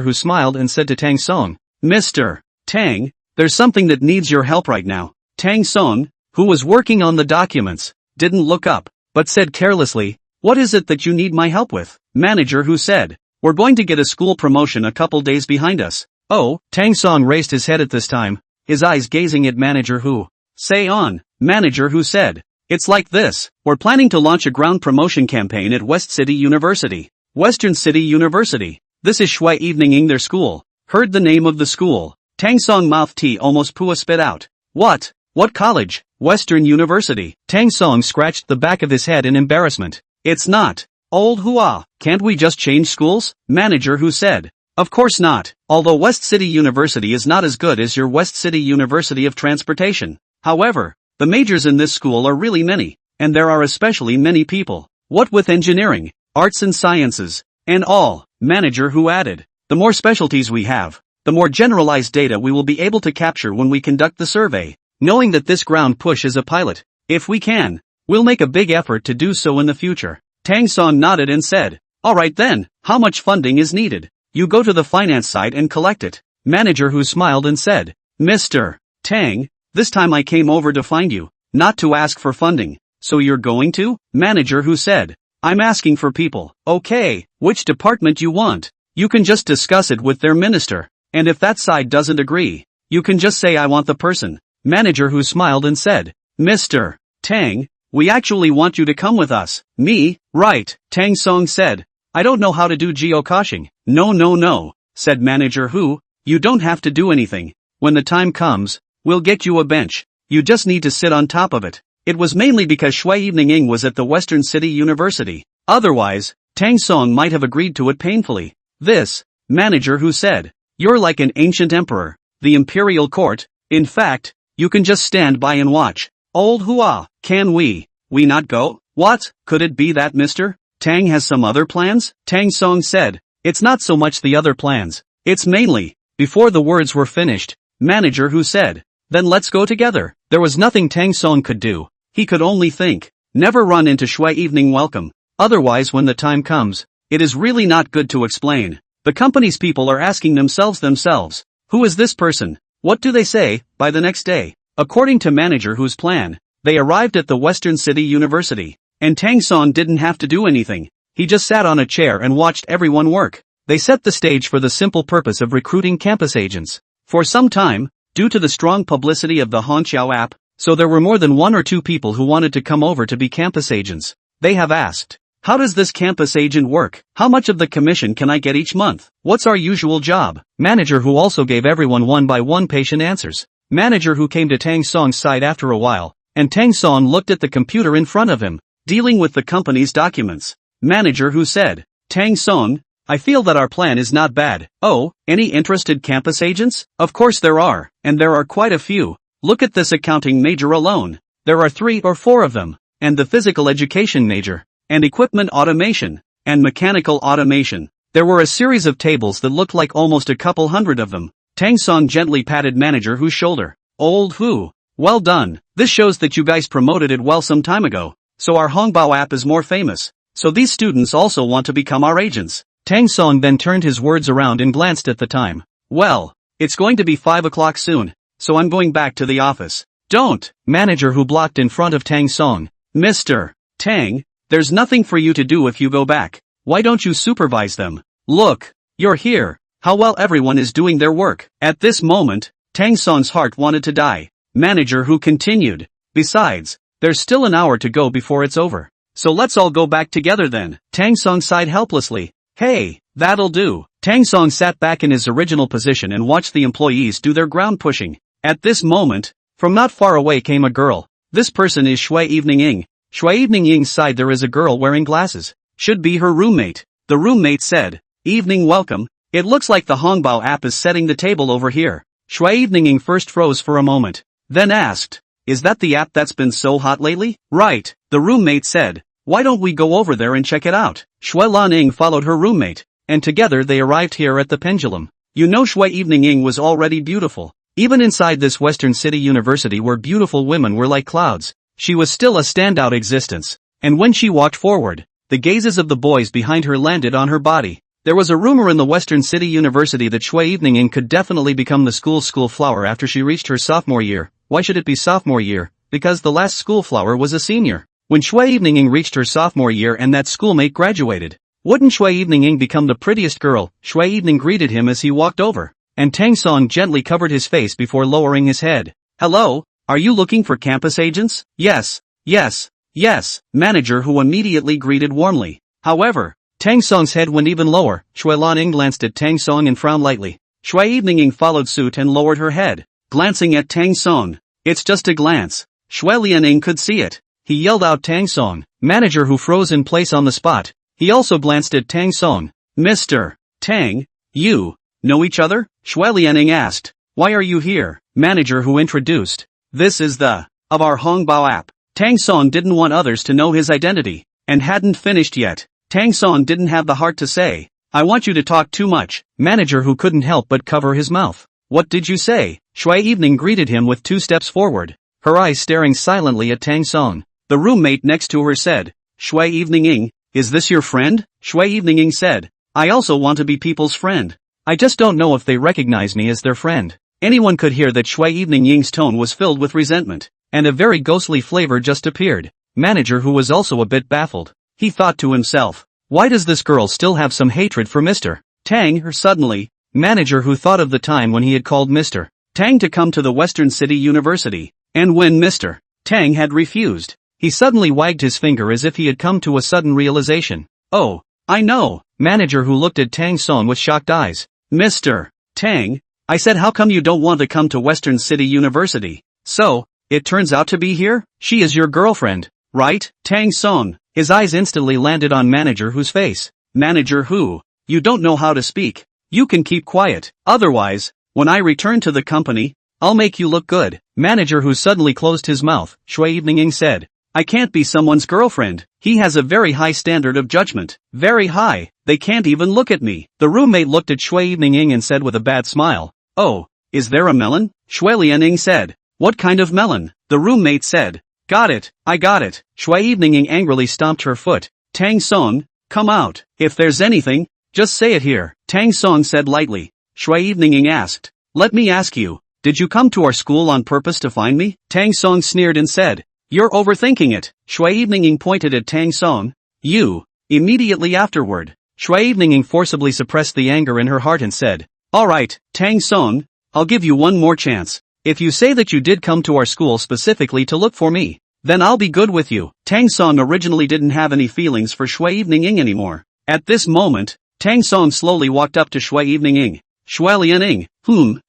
who smiled and said to Tang Song, Mr. Tang, there's something that needs your help right now. Tang Song, who was working on the documents, didn't look up, but said carelessly, what is it that you need my help with? Manager who said, we're going to get a school promotion a couple days behind us. Oh, Tang Song raised his head at this time, his eyes gazing at manager who. Say on, manager who said, it's like this, we're planning to launch a ground promotion campaign at West City University. Western City University. This is Shui eveninging their school. Heard the name of the school. Tang Song mouth tea almost pua spit out. What? What college? Western University. Tang Song scratched the back of his head in embarrassment. It's not. Old Hua, can't we just change schools? Manager who said. Of course not. Although West City University is not as good as your West City University of Transportation. However, the majors in this school are really many, and there are especially many people. What with engineering, arts and sciences, and all, manager who added, the more specialties we have, the more generalized data we will be able to capture when we conduct the survey, knowing that this ground push is a pilot. If we can, we'll make a big effort to do so in the future. Tang Song nodded and said, alright then, how much funding is needed? You go to the finance side and collect it. Manager who smiled and said, Mr. Tang, this time I came over to find you, not to ask for funding. So you're going to? Manager who said, I'm asking for people. Okay, which department you want? You can just discuss it with their minister. And if that side doesn't agree, you can just say I want the person. Manager who smiled and said, Mr. Tang, we actually want you to come with us. Me? Right, Tang Song said. I don't know how to do geocaching. No, said manager who, you don't have to do anything. When the time comes, We'll get you a bench. You just need to sit on top of it. It was mainly because Shui Evening Ing was at the Western City University. Otherwise, Tang Song might have agreed to it painfully. This manager who said, "You're like an ancient emperor. The imperial court. In fact, you can just stand by and watch." Old Hua, can we not go? What, could it be that Mr. Tang has some other plans? Tang Song said, "It's not so much the other plans. It's mainly," before the words were finished, manager who said, "Then let's go together." There was nothing Tang Song could do. He could only think, never run into Shui Evening Welcome. Otherwise when the time comes, it is really not good to explain. The company's people are asking themselves, who is this person? What do they say? By the next day, according to manager whose plan, they arrived at the Western City University. And Tang Song didn't have to do anything. He just sat on a chair and watched everyone work. They set the stage for the simple purpose of recruiting campus agents. For some time, due to the strong publicity of the Hongqiao app, so there were more than 1 or 2 people who wanted to come over to be campus agents. They have asked, "How does this campus agent work? How much of the commission can I get each month? What's our usual job?" Manager who also gave everyone one by one patient answers. Manager who came to Tang Song's side after a while, and Tang Song looked at the computer in front of him, dealing with the company's documents. Manager who said, "Tang Song, I feel that our plan is not bad. Oh, any interested campus agents? Of course there are, and there are quite a few. Look at this accounting major alone. There are 3 or 4 of them, and the physical education major, and equipment automation, and mechanical automation." There were a series of tables that looked like almost a couple hundred of them. Tang Song gently patted manager whose shoulder. "Old Hu, well done. This shows that you guys promoted it well some time ago. So our Hongbao app is more famous. So these students also want to become our agents." Tang Song then turned his words around and glanced at the time. "Well, it's going to be 5 o'clock soon, so I'm going back to the office." "Don't!" Manager who blocked in front of Tang Song. "Mr. Tang, there's nothing for you to do if you go back. Why don't you supervise them? Look, you're here. How well everyone is doing their work." At this moment, Tang Song's heart wanted to die. Manager who continued, "Besides, there's still an hour to go before it's over. So let's all go back together then." Tang Song sighed helplessly. "Hey, that'll do." Tang Song sat back in his original position and watched the employees do their ground pushing. At this moment, from not far away came a girl. This person is Shui Evening Ing. Shui Evening Ing's side there is a girl wearing glasses. Should be her roommate. The roommate said, "Evening welcome. It looks like the Hongbao app is setting the table over here." Shui Evening Ing first froze for a moment, then asked, "Is that the app that's been so hot lately?" "Right," the roommate said. "Why don't we go over there and check it out?" Shui Lan Ing followed her roommate, and together they arrived here at the pendulum. You know, Shui Evening Ing was already beautiful. Even inside this Western City University where beautiful women were like clouds, she was still a standout existence. And when she walked forward, the gazes of the boys behind her landed on her body. There was a rumor in the Western City University that Shui Evening Ing could definitely become the school's school flower after she reached her sophomore year. Why should it be sophomore year? Because the last school flower was a senior. When Shui Evening Ing reached her sophomore year and that schoolmate graduated, wouldn't Shui Evening Ing become the prettiest girl? Shui Evening greeted him as he walked over, and Tang Song gently covered his face before lowering his head. "Hello, are you looking for campus agents?" "Yes, yes, yes," manager who immediately greeted warmly. However, Tang Song's head went even lower. Shui Lan Ing glanced at Tang Song and frowned lightly. Shui Evening Ing followed suit and lowered her head, glancing at Tang Song. "It's just a glance." Shui Lian Ing could see it. He yelled out Tang Song. Manager who froze in place on the spot. He also glanced at Tang Song. "Mr. Tang, you know each other?" Shui Lian Ing asked. "Why are you here?" Manager who introduced. "This is the of our Hongbao app." Tang Song didn't want others to know his identity, and hadn't finished yet. Tang Song didn't have the heart to say, "I want you to talk too much." Manager who couldn't help but cover his mouth. "What did you say?" Shui Evening greeted him with 2 steps forward, her eyes staring silently at Tang Song. The roommate next to her said, "Shui Evening Ing, is this your friend?" Shui Evening Ing said, "I also want to be people's friend. I just don't know if they recognize me as their friend." Anyone could hear that Shui Evening Ying's tone was filled with resentment, and a very ghostly flavor just appeared. Manager who was also a bit baffled. He thought to himself, why does this girl still have some hatred for Mr. Tang? Or suddenly, manager who thought of the time when he had called Mr. Tang to come to the Western City University, and when Mr. Tang had refused, he suddenly wagged his finger as if he had come to a sudden realization. "Oh, I know." Manager who looked at Tang Song with shocked eyes. "Mr. Tang, I said how come you don't want to come to Western City University? So, it turns out to be here? She is your girlfriend, right? Tang Song. His eyes instantly landed on Manager Who's face. Manager Who? You don't know how to speak. You can keep quiet. Otherwise, when I return to the company, I'll make you look good. Manager Who suddenly closed his mouth. Shui Evening said, I can't be someone's girlfriend. He has a very high standard of judgment. Very high. They can't even look at me. The roommate looked at Shui Evening and said with a bad smile, oh, is there a melon? Shui Lianing said, what kind of melon? The roommate said, got it, I got it. Shui Evening angrily stomped her foot. Tang Song, come out. If there's anything, just say it here. Tang Song said lightly. Shui Evening asked, let me ask you, did you come to our school on purpose to find me? Tang Song sneered and said, you're overthinking it. Shui Evening pointed at Tang Song. You. Immediately afterward, Shui Evening forcibly suppressed the anger in her heart and said, alright, Tang Song, I'll give you one more chance. If you say that you did come to our school specifically to look for me, then I'll be good with you. Tang Song originally didn't have any feelings for Shui Evening anymore. At this moment, Tang Song slowly walked up to Shui Evening. Shui Lianing,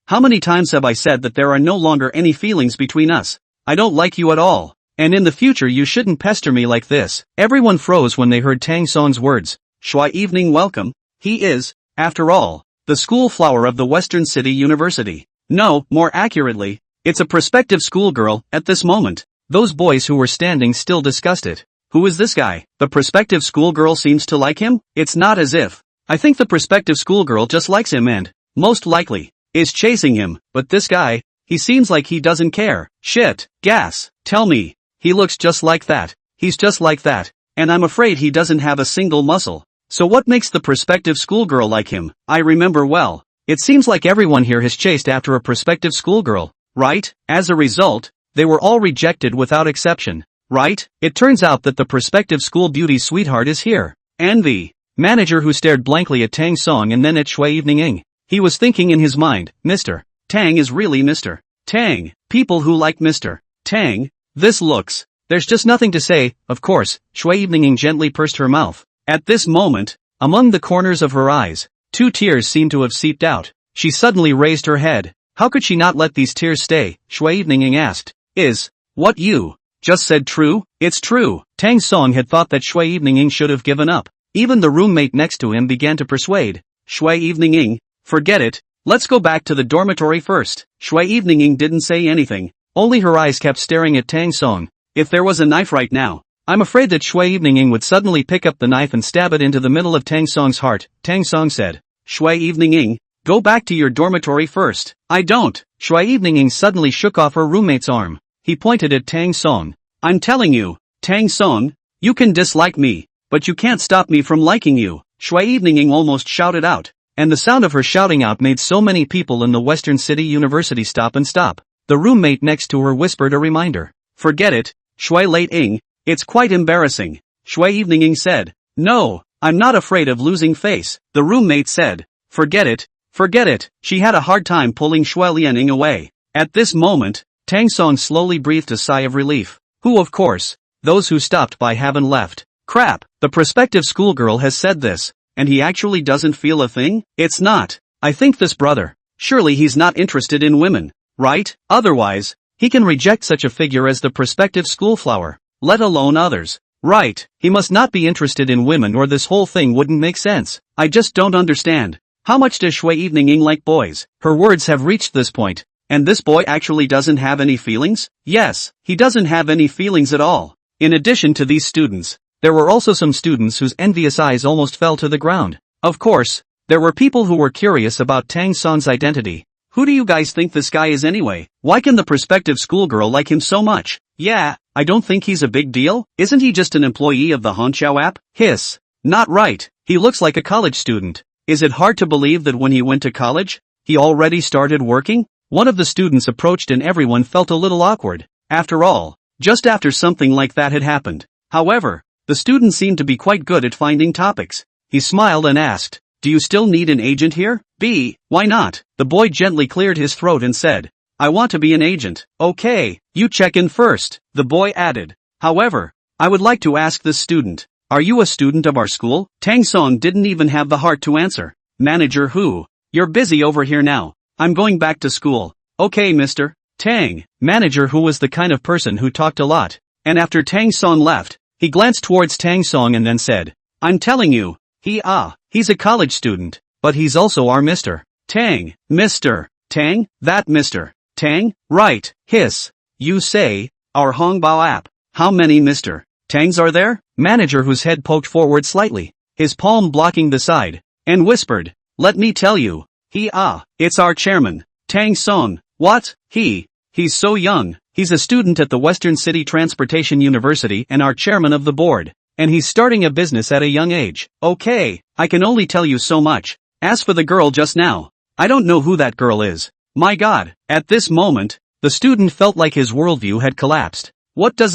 how many times have I said that there are no longer any feelings between us? I don't like you at all. And in the future you shouldn't pester me like this. Everyone froze when they heard Tang Song's words. Shui Evening welcome. He is, after all, the school flower of the Western City University. No, more accurately, it's a prospective schoolgirl at this moment. Those boys who were standing still discussed it. Who is this guy? The prospective schoolgirl seems to like him? It's not as if. I think the prospective schoolgirl just likes him and, most likely, is chasing him, but this guy, he seems like he doesn't care. Shit, gas, tell me. He looks just like that. He's just like that. And I'm afraid he doesn't have a single muscle. So what makes the prospective schoolgirl like him? I remember well. It seems like everyone here has chased after a prospective schoolgirl, right? As a result, they were all rejected without exception, right? It turns out that the prospective school beauty sweetheart is here. And the Manager Who stared blankly at Tang Song and then at Shui Evening. He was thinking in his mind, Mr. Tang is really Mr. Tang. People who like Mr. Tang. This looks. There's just nothing to say, of course. Shui Evening gently pursed her mouth. At this moment, among the corners of her eyes, 2 tears seemed to have seeped out. She suddenly raised her head. How could she not let these tears stay? Shui Evening asked. Is what you just said true? It's true. Tang Song had thought that Shui Evening should have given up. Even the roommate next to him began to persuade. Shui Evening, forget it. Let's go back to the dormitory first. Shui Evening didn't say anything. Only her eyes kept staring at Tang Song. If there was a knife right now, I'm afraid that Shui Evening would suddenly pick up the knife and stab it into the middle of Tang Song's heart. Tang Song said, Shui Evening, go back to your dormitory first. I don't. Shui Evening suddenly shook off her roommate's arm. He pointed at Tang Song. I'm telling you, Tang Song, you can dislike me, but you can't stop me from liking you. Shui Evening almost shouted out, and the sound of her shouting out made so many people in the Western City University stop and stop. The roommate next to her whispered a reminder. Forget it, Shui Late-ing, it's quite embarrassing. Shui Evening said, no, I'm not afraid of losing face. The roommate said, forget it, forget it. She had a hard time pulling Shui Lianing away. At this moment, Tang Song slowly breathed a sigh of relief. Who of course, those who stopped by haven't left. Crap, the prospective schoolgirl has said this, and he actually doesn't feel a thing? It's not. I think this brother, surely he's not interested in women. Right? Otherwise, he can reject such a figure as the prospective schoolflower, let alone others. Right, he must not be interested in women or this whole thing wouldn't make sense. I just don't understand. How much does Shui Evening like boys? Her words have reached this point, and this boy actually doesn't have any feelings? Yes, he doesn't have any feelings at all. In addition to these students, there were also some students whose envious eyes almost fell to the ground. Of course, there were people who were curious about Tang Song's identity. Who do you guys think this guy is anyway? Why can the prospective schoolgirl like him so much? Yeah, I don't think he's a big deal. Isn't he just an employee of the Honchao app? Hiss. Not right. He looks like a college student. Is it hard to believe that when he went to college, he already started working? One of the students approached and everyone felt a little awkward. After all, just after something like that had happened. However, the student seemed to be quite good at finding topics. He smiled and asked, do you still need an agent here? B, why not? The boy gently cleared his throat and said, I want to be an agent. Okay, you check in first, the boy added. However, I would like to ask this student, are you a student of our school? Tang Song didn't even have the heart to answer. Manager Who? You're busy over here now. I'm going back to school. Okay, Mr. Tang. Manager, who was the kind of person who talked a lot. And after Tang Song left, he glanced towards Tang Song and then said, I'm telling you, he's a college student, but he's also our Mr. Tang. Mr. Tang? That Mr. Tang? Right, hiss. You say, our Hongbao app. How many Mr. Tangs are there? Manager, whose head poked forward slightly, his palm blocking the side, and whispered, let me tell you, it's our chairman, Tang Song. What? He's so young, he's a student at the Western City Transportation University and our chairman of the board, and he's starting a business at a young age. Okay, I can only tell you so much. As for the girl just now, I don't know who that girl is. My God, at this moment, the student felt like his worldview had collapsed. What does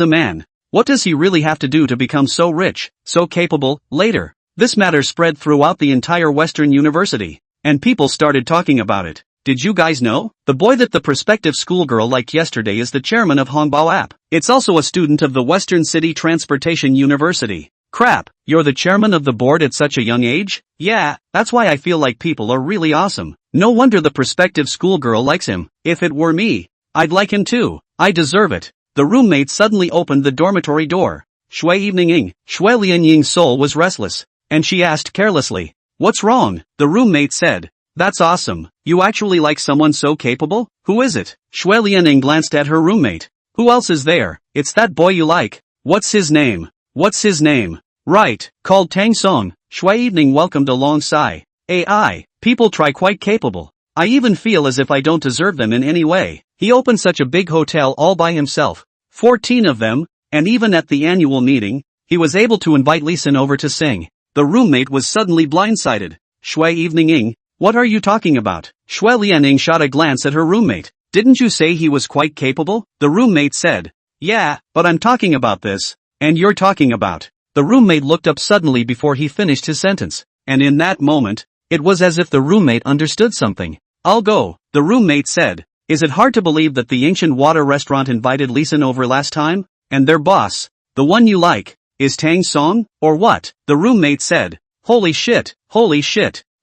he really have to do to become so rich, so capable? Later, this matter spread throughout the entire Western University, and people started talking about it. Did you guys know? The boy that the prospective schoolgirl liked yesterday is the chairman of Hongbao app. It's also a student of the Western City Transportation University. Crap, you're the chairman of the board at such a young age? Yeah, that's why I feel like people are really awesome. No wonder the prospective schoolgirl likes him. If it were me, I'd like him too. I deserve it. The roommate suddenly opened the dormitory door. Shui evening Ying. Shui Lianying's soul was restless, and she asked carelessly, what's wrong? The roommate said, that's awesome. You actually like someone so capable? Who is it? Shui Lianying glanced at her roommate. Who else is there? It's that boy you like. What's his name? Right, called Tang Song. Shui evening welcomed a long sigh. People try quite capable. I even feel as if I don't deserve them in any way. He opened such a big hotel all by himself. 14 of them, and even at the annual meeting, he was able to invite Lee Sin over to sing. The roommate was suddenly blindsided. Shui evening Ying, what are you talking about? Shui Lianying shot a glance at her roommate. Didn't you say he was quite capable? The roommate said. Yeah, but I'm talking about this. And you're talking about. The roommate looked up suddenly before he finished his sentence, and in that moment, it was as if the roommate understood something. I'll go, the roommate said. Is it hard to believe that the ancient water restaurant invited Lee Sin over last time? And their boss, the one you like, is Tang Song, or what? The roommate said. Holy shit.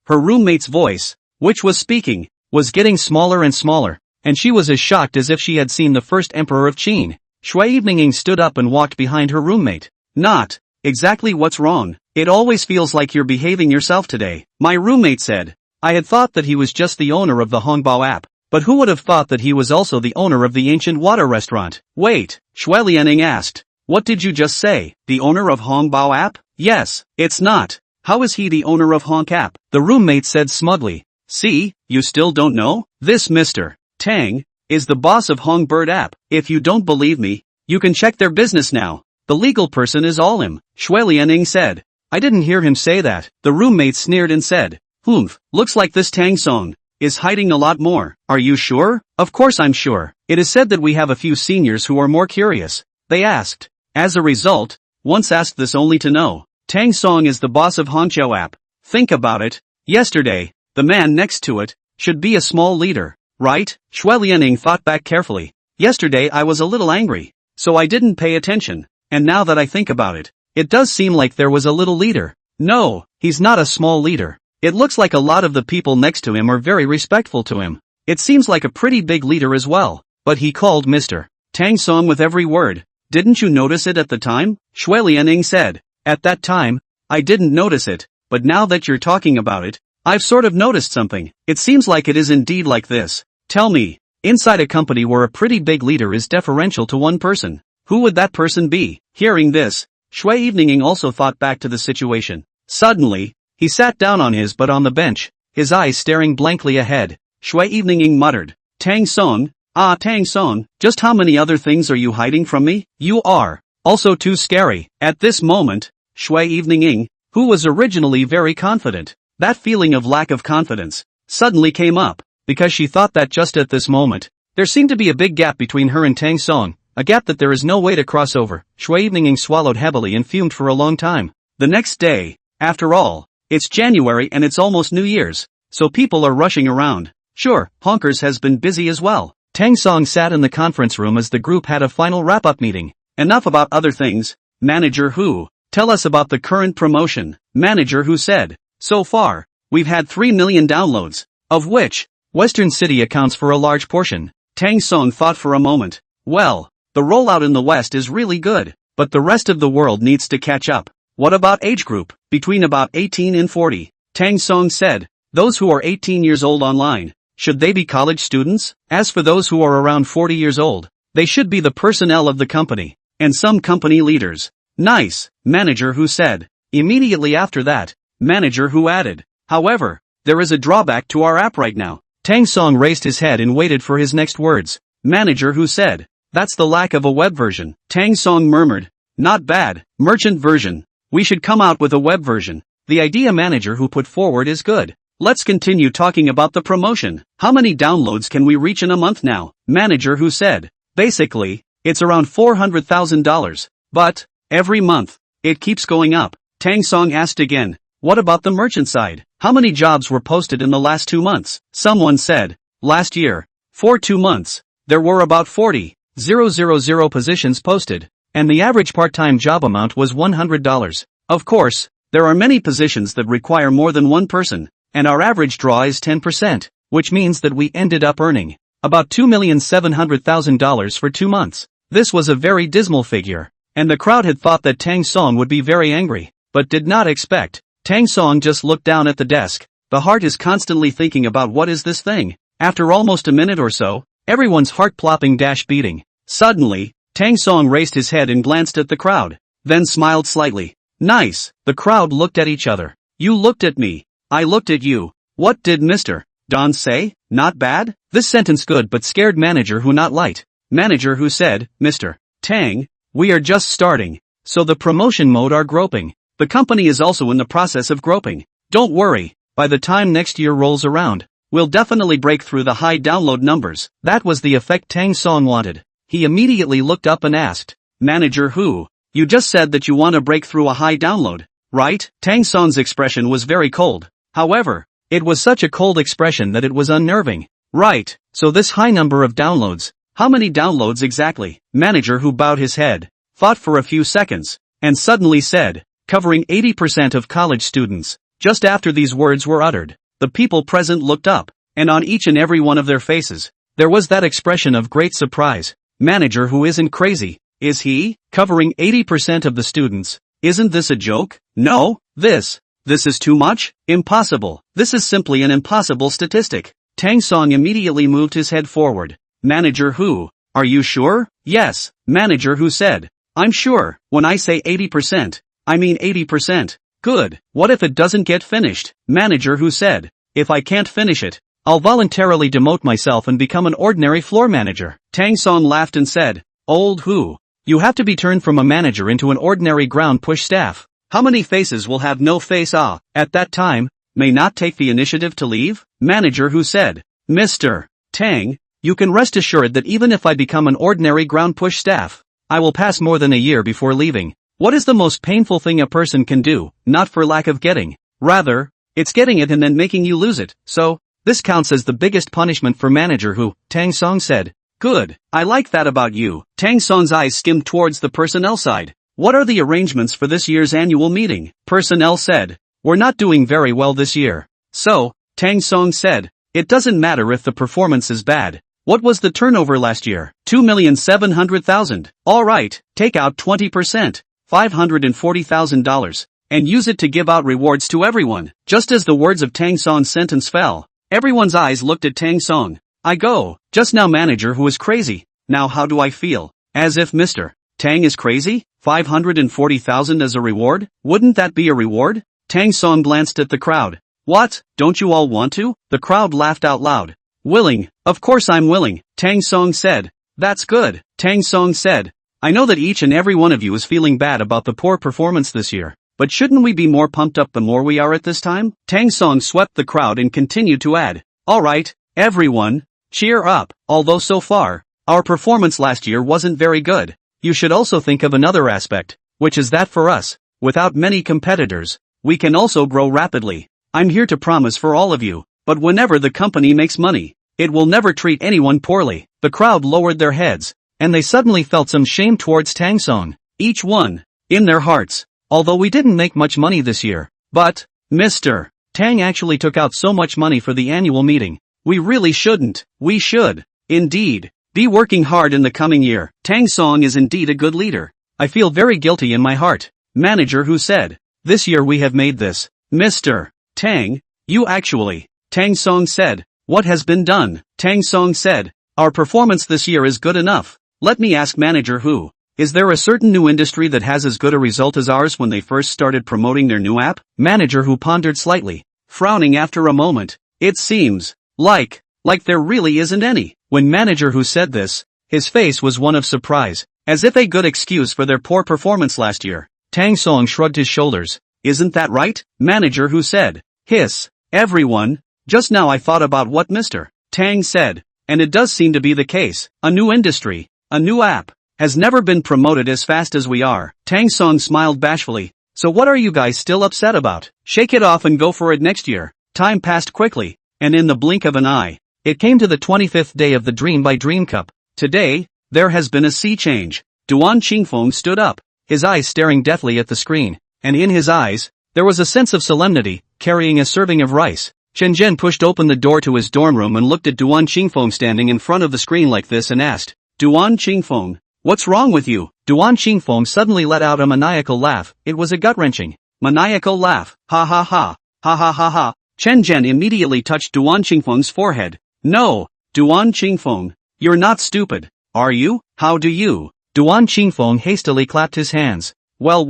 Her roommate's voice, which was speaking, was getting smaller and smaller, and she was as shocked as if she had seen the first emperor of Qin. Shui Evening stood up and walked behind her roommate. Not exactly what's wrong. It always feels like you're behaving yourself today, my roommate said. I had thought that he was just the owner of the Hongbao app, but who would have thought that he was also the owner of the ancient water restaurant? Wait, Shui Lianying asked. What did you just say? The owner of Hongbao app? Yes, it's not. How is he the owner of Honk app? The roommate said smugly. See, you still don't know? This Mr. Tang is the boss of Hong Bird app. If you don't believe me, you can check their business now. The legal person is all him, Shui Lianying said. I didn't hear him say that. The roommate sneered and said, looks like this Tang Song is hiding a lot more. Are you sure? Of course I'm sure. It is said that we have a few seniors who are more curious. They asked. As a result, once asked this only to know. Tang Song is the boss of Hongqiao app. Think about it. Yesterday, the man next to it should be a small leader, right? Shui Lianying thought back carefully. Yesterday I was a little angry, so I didn't pay attention. And now that I think about it, it does seem like there was a little leader. No, he's not a small leader. It looks like a lot of the people next to him are very respectful to him. It seems like a pretty big leader as well. But he called Mr. Tang Song with every word. Didn't you notice it at the time? Shui Lianying said. At that time, I didn't notice it, but now that you're talking about it, I've sort of noticed something. It seems like it is indeed like this. Tell me, inside a company where a pretty big leader is deferential to one person, who would that person be? Hearing this, Shui Evening also thought back to the situation. Suddenly, he sat down on his butt on the bench, his eyes staring blankly ahead. Shui Evening muttered, Tang Song, Tang Song, just how many other things are you hiding from me? You are also too scary. At this moment, Shui Evening, who was originally very confident, that feeling of lack of confidence, suddenly came up, because she thought that just at this moment, there seemed to be a big gap between her and Tang Song, a gap that there is no way to cross over. Shui Evening swallowed heavily and fumed for a long time. The next day, after all, it's January and it's almost New Year's, so people are rushing around. Sure, Honkers has been busy as well. Tang Song sat in the conference room as the group had a final wrap-up meeting. Enough about other things. Manager Hu, tell us about the current promotion. Manager Hu said, so far, we've had 3 million downloads, of which, Western City accounts for a large portion. Tang Song thought for a moment. Well, the rollout in the West is really good, but the rest of the world needs to catch up. What about age group? Between about 18 and 40. Tang Song said. Those who are 18 years old online, should they be college students? As for those who are around 40 years old, they should be the personnel of the company, and some company leaders. Nice, Manager Who said. Immediately after that, Manager Who added. However, there is a drawback to our app right now. Tang Song raised his head and waited for his next words. Manager Who said. That's the lack of a web version. Tang Song murmured. Not bad, merchant version. We should come out with a web version. The idea Manager Who put forward is good. Let's continue talking about the promotion. How many downloads can we reach in a month now? Manager Who said. Basically, it's around $400,000. But, every month, it keeps going up. Tang Song asked again. What about the merchant side? How many jobs were posted in the last 2 months? Someone said. Last year, for 2 months, there were about 40,000 positions posted, and the average part-time job amount was $100. Of course, there are many positions that require more than one person, and our average draw is 10%, which means that we ended up earning about $2,700,000 for 2 months. This was a very dismal figure, and the crowd had thought that Tang Song would be very angry, but did not expect. Tang Song just looked down at the desk. The heart is constantly thinking about what is this thing. After almost a minute or so, everyone's heart plopping beating. Suddenly, Tang Song raised his head and glanced at the crowd, then smiled slightly. Nice. The crowd looked at each other. You looked at me. I looked at you. What did Mr. Don say? Not bad? This sentence good but scared Manager Who not light. Manager Who said, Mr. Tang, we are just starting, so the promotion mode are groping. The company is also in the process of groping. Don't worry, by the time next year rolls around, we'll definitely break through the high download numbers. That was the effect Tang Song wanted. He immediately looked up and asked, Manager Who, you just said that you want to break through a high download, right? Tang Song's expression was very cold. However, it was such a cold expression that it was unnerving. Right, so this high number of downloads, how many downloads exactly? Manager Who bowed his head, thought for a few seconds, and suddenly said, covering 80% of college students. Just after these words were uttered, the people present looked up, and on each and every one of their faces, there was that expression of great surprise. Manager Who isn't crazy, is he? Covering 80% of the students. Isn't this a joke? No, this is too much? Impossible. This is simply an impossible statistic. Tang Song immediately moved his head forward. Manager Who, are you sure? Yes, Manager Who said. I'm sure. When I say 80%, I mean 80%. Good. What if it doesn't get finished? Manager Who said. If I can't finish it, I'll voluntarily demote myself and become an ordinary floor manager. Tang Song laughed and said, Old Who, you have to be turned from a manager into an ordinary ground push staff. How many faces will have no face at that time, may not take the initiative to leave? Manager Who said, Mr. Tang, you can rest assured that even if I become an ordinary ground push staff, I will pass more than a year before leaving. What is the most painful thing a person can do? Not for lack of getting. Rather, it's getting it and then making you lose it. So, this counts as the biggest punishment for Manager Who, Tang Song said. Good. I like that about you. Tang Song's eyes skimmed towards the personnel side. What are the arrangements for this year's annual meeting? Personnel said. We're not doing very well this year. So, Tang Song said, it doesn't matter if the performance is bad. What was the turnover last year? 2,700,000. Alright, take out 20%. $540,000, and use it to give out rewards to everyone. Just as the words of Tang Song's sentence fell, everyone's eyes looked at Tang Song. I go, just now Manager Who is crazy. Now how do I feel? As if Mr. Tang is crazy? 540,000 as a reward? Wouldn't that be a reward? Tang Song glanced at the crowd. What, don't you all want to? The crowd laughed out loud. Willing, of course I'm willing, Tang Song said. That's good, Tang Song said. I know that each and every one of you is feeling bad about the poor performance this year, but shouldn't we be more pumped up the more we are at this time? Tang Song swept the crowd and continued to add, alright, everyone, cheer up. Although so far, our performance last year wasn't very good, you should also think of another aspect, which is that for us, without many competitors, we can also grow rapidly. I'm here to promise for all of you, but whenever the company makes money, it will never treat anyone poorly. The crowd lowered their heads, and they suddenly felt some shame towards Tang Song. Each one, in their hearts, although we didn't make much money this year, but, Mr. Tang actually took out so much money for the annual meeting, We really shouldn't. We should, indeed, be working hard in the coming year. Tang Song is indeed a good leader. I feel very guilty in my heart. Manager who said, this year we have made this. Mr. Tang, you actually. Tang Song said, what has been done? Tang Song said, our performance this year is good enough. Let me ask manager who. Is there a certain new industry that has as good a result as ours when they first started promoting their new app? Manager who pondered slightly, frowning after a moment. It seems like there really isn't any. When manager who said this, his face was one of surprise, as if a good excuse for their poor performance last year. Tang Song shrugged his shoulders. Isn't that right? Manager who said, hiss, everyone, just now I thought about what Mr. Tang said, and it does seem to be the case. A new industry, a new app, has never been promoted as fast as we are. Tang Song smiled bashfully. So what are you guys still upset about? Shake it off and go for it next year. Time passed quickly, and in the blink of an eye, it came to the 25th day of the Dream by Dream Cup. Today, there has been a sea change. Duan Qingfeng stood up, his eyes staring deathly at the screen, and in his eyes, there was a sense of solemnity, carrying a serving of rice. Chen Zhen pushed open the door to his dorm room and looked at Duan Qingfeng standing in front of the screen like this and asked, Duan Qingfeng, what's wrong with you? Duan Qingfeng suddenly let out a maniacal laugh. It was a gut-wrenching, maniacal laugh. Ha ha ha, ha ha ha ha. Chen Zhen immediately touched Duan Qingfeng's forehead. No, Duan Qingfeng, you're not stupid, are you? How do you? Duan Qingfeng hastily clapped his hands. Well.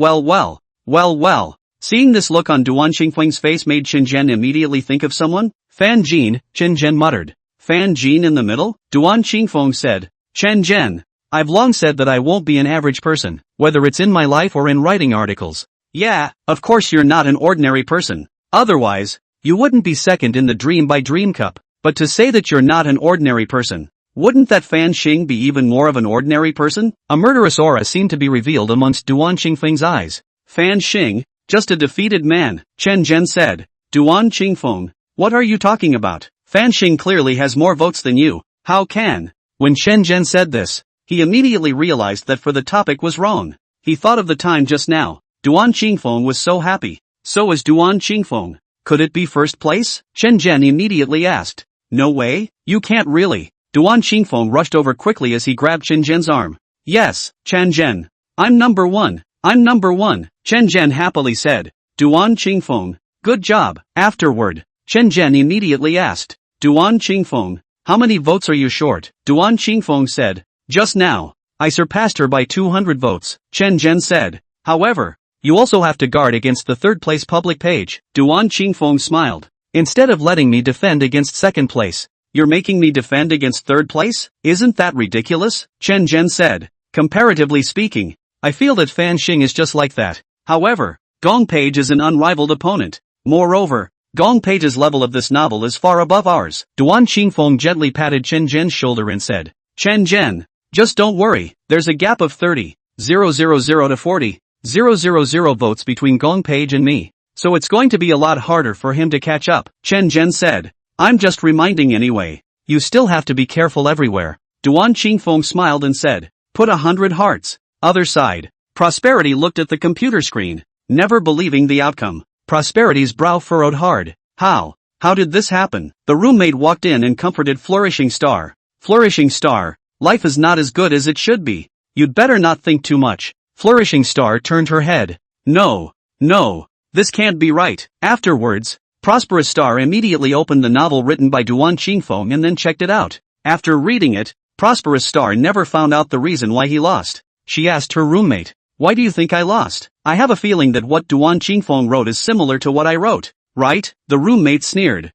Seeing this look on Duan Qingfeng's face made Chen Zhen immediately think of someone. Fan Jin, Chen Zhen muttered. Fan Jin in the middle? Duan Qingfeng said. Chen Zhen, I've long said that I won't be an average person, whether it's in my life or in writing articles. Yeah, of course you're not an ordinary person. Otherwise, you wouldn't be second in the Dream by Dream Cup. But to say that you're not an ordinary person, wouldn't that Fan Xing be even more of an ordinary person? A murderous aura seemed to be revealed amongst Duan Qingfeng's eyes. Fan Xing, just a defeated man, Chen Zhen said. Duan Qingfeng, what are you talking about? Fan Xing clearly has more votes than you. How can? When Chen Zhen said this, he immediately realized that for the topic was wrong. He thought of the time just now. Duan Qingfeng was so happy. So was Duan Qingfeng. Could it be first place? Chen Zhen immediately asked. No way, you can't really. Duan Qingfeng rushed over quickly as he grabbed Chen Zhen's arm. Yes, Chen Zhen. I'm number one. Chen Zhen happily said. Duan Qingfeng, good job. Afterward, Chen Zhen immediately asked. Duan Qingfeng, how many votes are you short? Duan Qingfeng said. Just now, I surpassed her by 200 votes, Chen Zhen said. However, you also have to guard against the third place public page. Duan Qingfeng smiled. Instead of letting me defend against second place, you're making me defend against third place? Isn't that ridiculous? Chen Zhen said. Comparatively speaking, I feel that Fan Xing is just like that. However, Gong Page is an unrivaled opponent. Moreover, Gong Page's level of this novel is far above ours. Duan Qingfeng gently patted Chen Zhen's shoulder and said, Chen Zhen, just don't worry, there's a gap of 30,000 to 40,000 votes between Gong Page and me. So it's going to be a lot harder for him to catch up. Chen Zhen said. I'm just reminding anyway. You still have to be careful everywhere. Duan Qingfeng smiled and said. Put 100 hearts. Other side. Prosperity looked at the computer screen, never believing the outcome. Prosperity's brow furrowed hard. How did this happen? The roommate walked in and comforted Flourishing Star. Flourishing Star, life is not as good as it should be. You'd better not think too much. Flourishing Star turned her head. No. This can't be right. Afterwards, Prosperous Star immediately opened the novel written by Duan Qingfeng and then checked it out. After reading it, Prosperous Star never found out the reason why he lost. She asked her roommate, why do you think I lost? I have a feeling that what Duan Qingfeng wrote is similar to what I wrote. Right? The roommate sneered.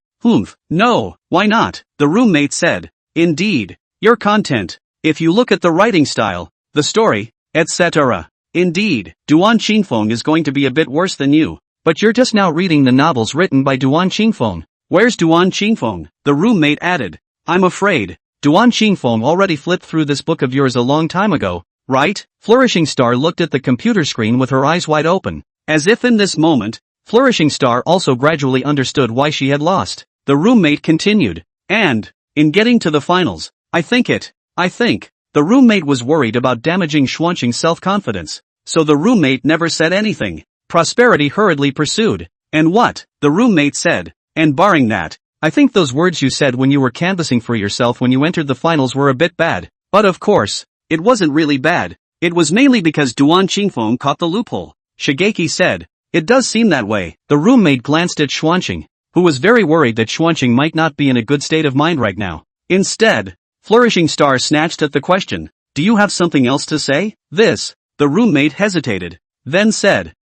No, why not? The roommate said. Indeed. Your content. If you look at the writing style, the story, etc. Indeed, Duan Qingfeng is going to be a bit worse than you. But you're just now reading the novels written by Duan Qingfeng. Where's Duan Qingfeng? The roommate added. I'm afraid. Duan Qingfeng already flipped through this book of yours a long time ago, right? Flourishing Star looked at the computer screen with her eyes wide open. As if in this moment, Flourishing Star also gradually understood why she had lost. The roommate continued. And, in getting to the finals, I think. The roommate was worried about damaging Xuanqing's self-confidence. So the roommate never said anything. Prosperity hurriedly pursued. And what? The roommate said. And barring that, I think those words you said when you were canvassing for yourself when you entered the finals were a bit bad. But of course, it wasn't really bad. It was mainly because Duan Qingfeng caught the loophole. Shigeki said. It does seem that way. The roommate glanced at Xuanqing, who was very worried that Xuanqing might not be in a good state of mind right now. Instead, Flourishing Star snatched at the question. Do you have something else to say? The roommate hesitated. Then said.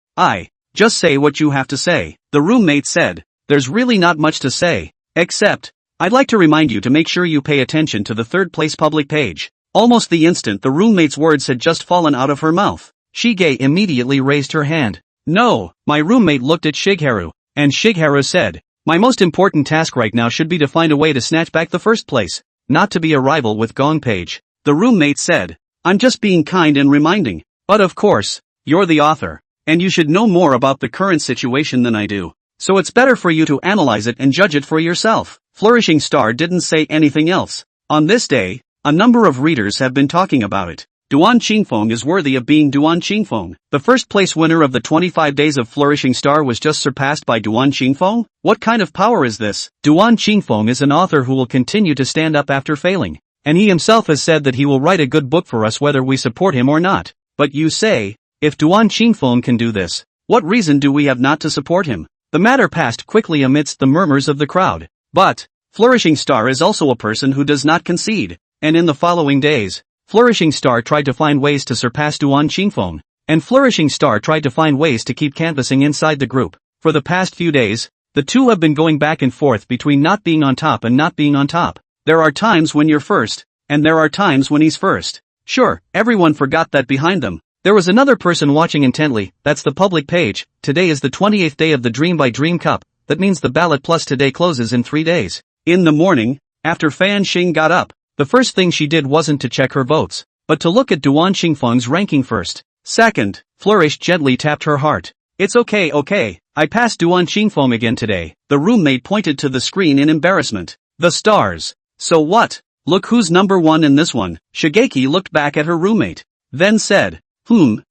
Just say what you have to say. The roommate said. There's really not much to say. Except, I'd like to remind you to make sure you pay attention to the third place public page. Almost the instant the roommate's words had just fallen out of her mouth, Shige immediately raised her hand. No, my roommate looked at Shigeharu, and Shigeharu said, my most important task right now should be to find a way to snatch back the first place, not to be a rival with Gong Page. The roommate said, I'm just being kind and reminding, but of course, you're the author, and you should know more about the current situation than I do, so it's better for you to analyze it and judge it for yourself. Flourishing Star didn't say anything else. On this day, a number of readers have been talking about it. Duan Qingfeng is worthy of being Duan Qingfeng. The first place winner of the 25 Days of Flourishing Star was just surpassed by Duan Qingfeng? What kind of power is this? Duan Qingfeng is an author who will continue to stand up after failing, and he himself has said that he will write a good book for us whether we support him or not. But you say, if Duan Qingfeng can do this, what reason do we have not to support him? The matter passed quickly amidst the murmurs of the crowd. But, Flourishing Star is also a person who does not concede, and in the following days, Flourishing Star tried to find ways to surpass Duan Qingfeng, and Flourishing Star tried to find ways to keep canvassing inside the group. For the past few days, the two have been going back and forth between not being on top and not being on top. There are times when you're first, and there are times when he's first. Sure, everyone forgot that behind them, there was another person watching intently. That's the public page. Today is the 28th day of the Dream by Dream Cup, that means the ballot plus today closes in 3 days. In the morning, after Fan Xing got up, the first thing she did wasn't to check her votes, but to look at Duan Qingfeng's ranking first. Second, Flourish gently tapped her heart. It's okay, I passed Duan Qingfeng again today. The roommate pointed to the screen in embarrassment. The stars. So what? Look who's number one in this one. Shigeki looked back at her roommate. Then said,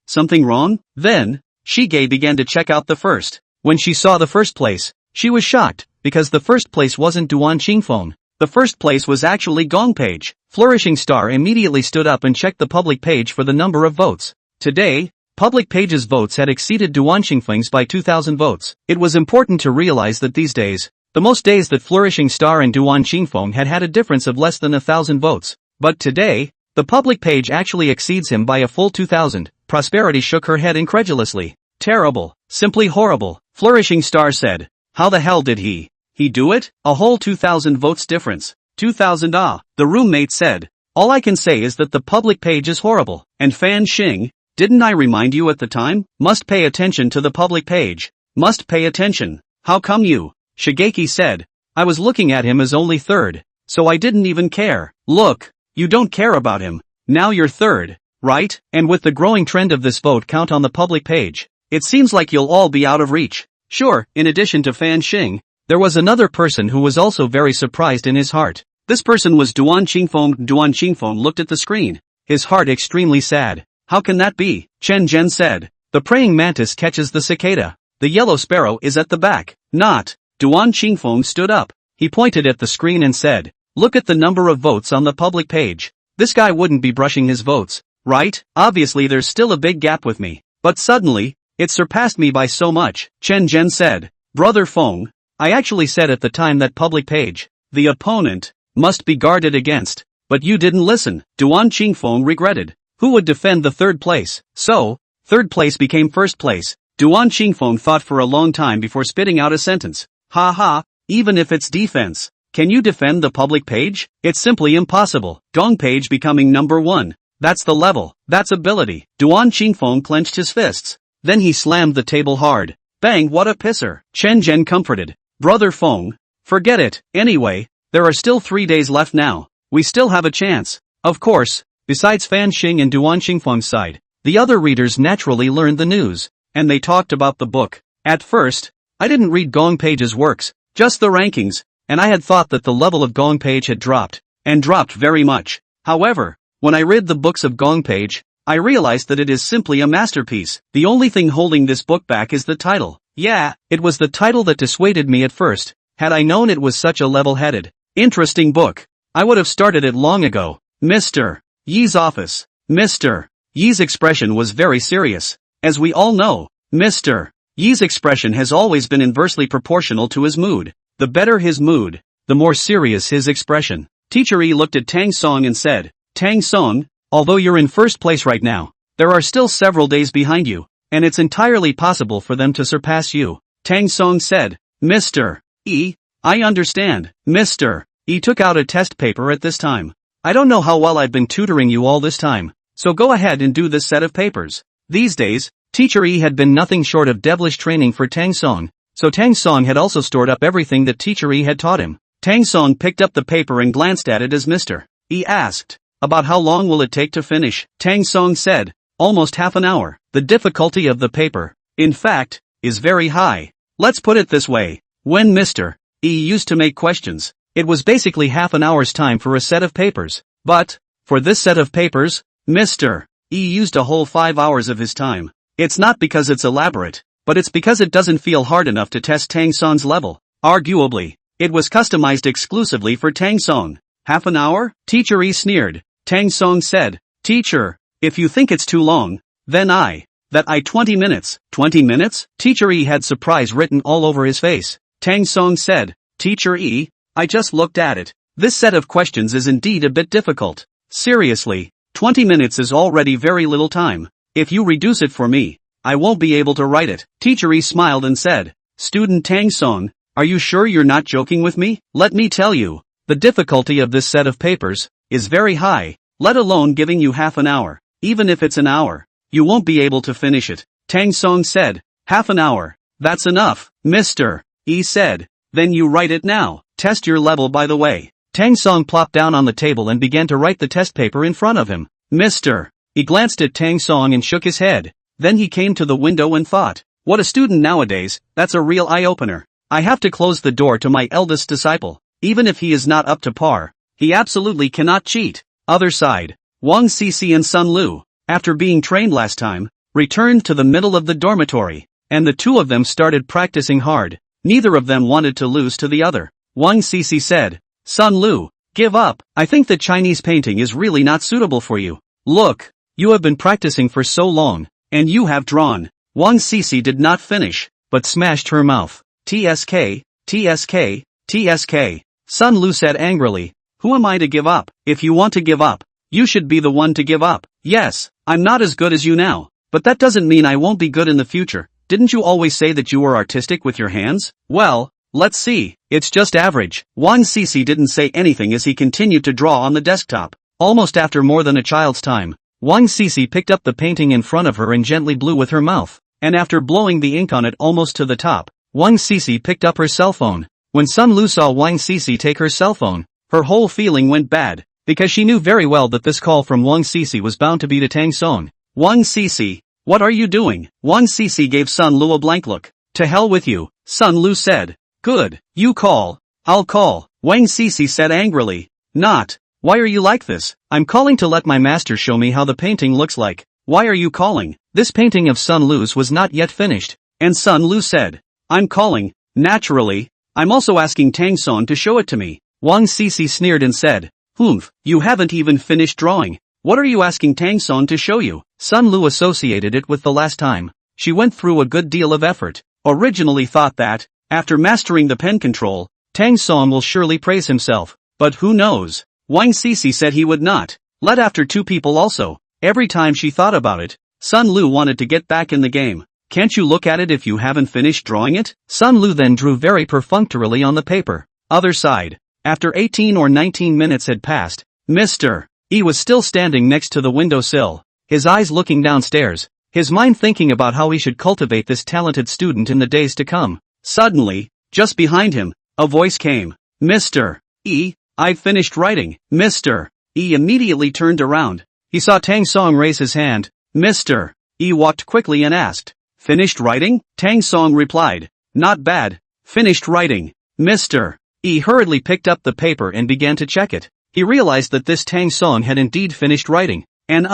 something wrong? Then, Shige began to check out the first. When she saw the first place, she was shocked, because the first place wasn't Duan Qingfeng. The first place was actually Gong Page. Flourishing Star immediately stood up and checked the public page for the number of votes. Today, public page's votes had exceeded Duan Qingfeng's by 2,000 votes. It was important to realize that these days, the most days that Flourishing Star and Duan Qingfeng had a difference of less than 1,000 votes. But today, the public page actually exceeds him by a full 2,000. Prosperity shook her head incredulously. Terrible. Simply horrible. Flourishing Star said. How the hell did he do it? A whole 2,000 votes difference. 2,000 The roommate said. All I can say is that the public page is horrible. And Fan Xing, didn't I remind you at the time? Must pay attention to the public page. Must pay attention. How come you? Shigeki said. I was looking at him as only third, so I didn't even care. Look, you don't care about him. Now you're third, right? And with the growing trend of this vote count on the public page, it seems like you'll all be out of reach. Sure, in addition to Fan Xing, there was another person who was also very surprised in his heart. This person was Duan Qingfeng. Duan Qingfeng looked at the screen, his heart extremely sad. How can that be? Chen Zhen said. The praying mantis catches the cicada. The yellow sparrow is at the back. Not. Duan Qingfeng stood up. He pointed at the screen and said, look at the number of votes on the public page. This guy wouldn't be brushing his votes, right? Obviously there's still a big gap with me. But suddenly, it surpassed me by so much. Chen Zhen said. Brother Feng, I actually said at the time that public page, the opponent, must be guarded against. But you didn't listen. Duan Qingfeng regretted. Who would defend the third place? So, third place became first place. Duan Qingfeng thought for a long time before spitting out a sentence. Ha ha, even if it's defense. Can you defend the public page? It's simply impossible. Gong Page becoming number one. That's the level. That's ability. Duan Qingfeng clenched his fists. Then he slammed the table hard. Bang, what a pisser. Chen Zhen comforted. Brother Feng, forget it. Anyway, there are still 3 days left now. We still have a chance. Of course, besides Fan Xing and Duan Qingfeng's side, the other readers naturally learned the news, and they talked about the book. At first, I didn't read Gong Page's works, just the rankings, and I had thought that the level of Gong Page had dropped, and dropped very much. However, when I read the books of Gong Page, I realized that it is simply a masterpiece. The only thing holding this book back is the title. Yeah, it was the title that dissuaded me at first, Had I known it was such a level-headed, interesting book, I would have started it long ago. Mr. Yi's office. Mr. Yi's expression was very serious. As we all know, Mr. Yi's expression has always been inversely proportional to his mood. The better his mood, the more serious his expression. Teacher Yi looked at Tang Song and said, Tang Song, although you're in first place right now, there are still several days behind you, and it's entirely possible for them to surpass you. Tang Song said, Mr. Yi, I understand. Mr. Yi took out a test paper at this time. I don't know how well I've been tutoring you all this time, so go ahead and do this set of papers. These days, Teacher Yi had been nothing short of devilish training for Tang Song, so Tang Song had also stored up everything that Teacher Yi had taught him. Tang Song picked up the paper and glanced at it as Mr. Yi asked, about how long will it take to finish? Tang Song said, almost half an hour. The difficulty of the paper, in fact, is very high. Let's put it this way, when Mr. Yi used to make questions, it was basically half an hour's time for a set of papers. But, for this set of papers, Mr. Yi used a whole 5 hours of his time. It's not because it's elaborate, but it's because it doesn't feel hard enough to test Tang Song's level. Arguably, it was customized exclusively for Tang Song. Half an hour? Teacher Yi sneered. Tang Song said, Teacher, if you think it's too long, then I 20 minutes. 20 minutes? Teacher Yi had surprise written all over his face. Tang Song said, Teacher Yi, I just looked at it. This set of questions is indeed a bit difficult. Seriously, 20 minutes is already very little time. If you reduce it for me, I won't be able to write it. Teacher Yi smiled and said, Student Tang Song, are you sure you're not joking with me? Let me tell you, the difficulty of this set of papers is very high, let alone giving you half an hour. Even if it's an hour, you won't be able to finish it. Tang Song said, half an hour, that's enough. Mr. Yi said, then you write it now. Test your level by the way. Tang Song plopped down on the table and began to write the test paper in front of him. Mr. He glanced at Tang Song and shook his head. Then he came to the window and thought, what a student nowadays, that's a real eye-opener. I have to close the door to my eldest disciple. Even if he is not up to par, he absolutely cannot cheat. Other side, Wang Cece and Sun Lu, after being trained last time, returned to the middle of the dormitory, and the two of them started practicing hard. Neither of them wanted to lose to the other. Wang Cece said, Sun Lu, give up. I think that Chinese painting is really not suitable for you. Look, you have been practicing for so long, and you have drawn. Wang Cece did not finish, but smashed her mouth. TSK, TSK, TSK. Sun Lu said angrily, who am I to give up? If you want to give up, you should be the one to give up. Yes, I'm not as good as you now, but that doesn't mean I won't be good in the future. Didn't you always say that you were artistic with your hands? Well, let's see, it's just average. Wang Cece didn't say anything as he continued to draw on the desktop. Almost after more than a child's time, Wang Cece picked up the painting in front of her and gently blew with her mouth, and after blowing the ink on it almost to the top, Wang Cece picked up her cell phone. When Sun Lu saw Wang Cece take her cell phone, her whole feeling went bad, because she knew very well that this call from Wang Cece was bound to be to Tang Song. Wang Cece, what are you doing? Wang Cece gave Sun Lu a blank look. To hell with you, Sun Lu said. Good, you call. I'll call. Wang Cece said angrily. Not. Why are you like this? I'm calling to let my master show me how the painting looks like. Why are you calling? This painting of Sun Lu's was not yet finished, and Sun Lu said, I'm calling. Naturally, I'm also asking Tang Song to show it to me. Wang Cece sneered and said, Humph, you haven't even finished drawing. What are you asking Tang Song to show you? Sun Lu associated it with the last time. She went through a good deal of effort. Originally thought that, after mastering the pen control, Tang Song will surely praise himself. But who knows? Wang Cece said he would not. Let after two people also. Every time she thought about it, Sun Lu wanted to get back in the game. Can't you look at it if you haven't finished drawing it? Sun Lu then drew very perfunctorily on the paper. Other side. After 18 or 19 minutes had passed, Mr. Yi was still standing next to the windowsill, his eyes looking downstairs, his mind thinking about how he should cultivate this talented student in the days to come. Suddenly, just behind him, a voice came. Mr. Yi, I've finished writing. Mr. Yi immediately turned around. He saw Tang Song raise his hand. Mr. Yi walked quickly and asked, Finished writing? Tang Song replied, Not bad. Finished writing. Mr. Yi hurriedly picked up the paper and began to check it. He realized that this Tang Song had indeed finished writing, and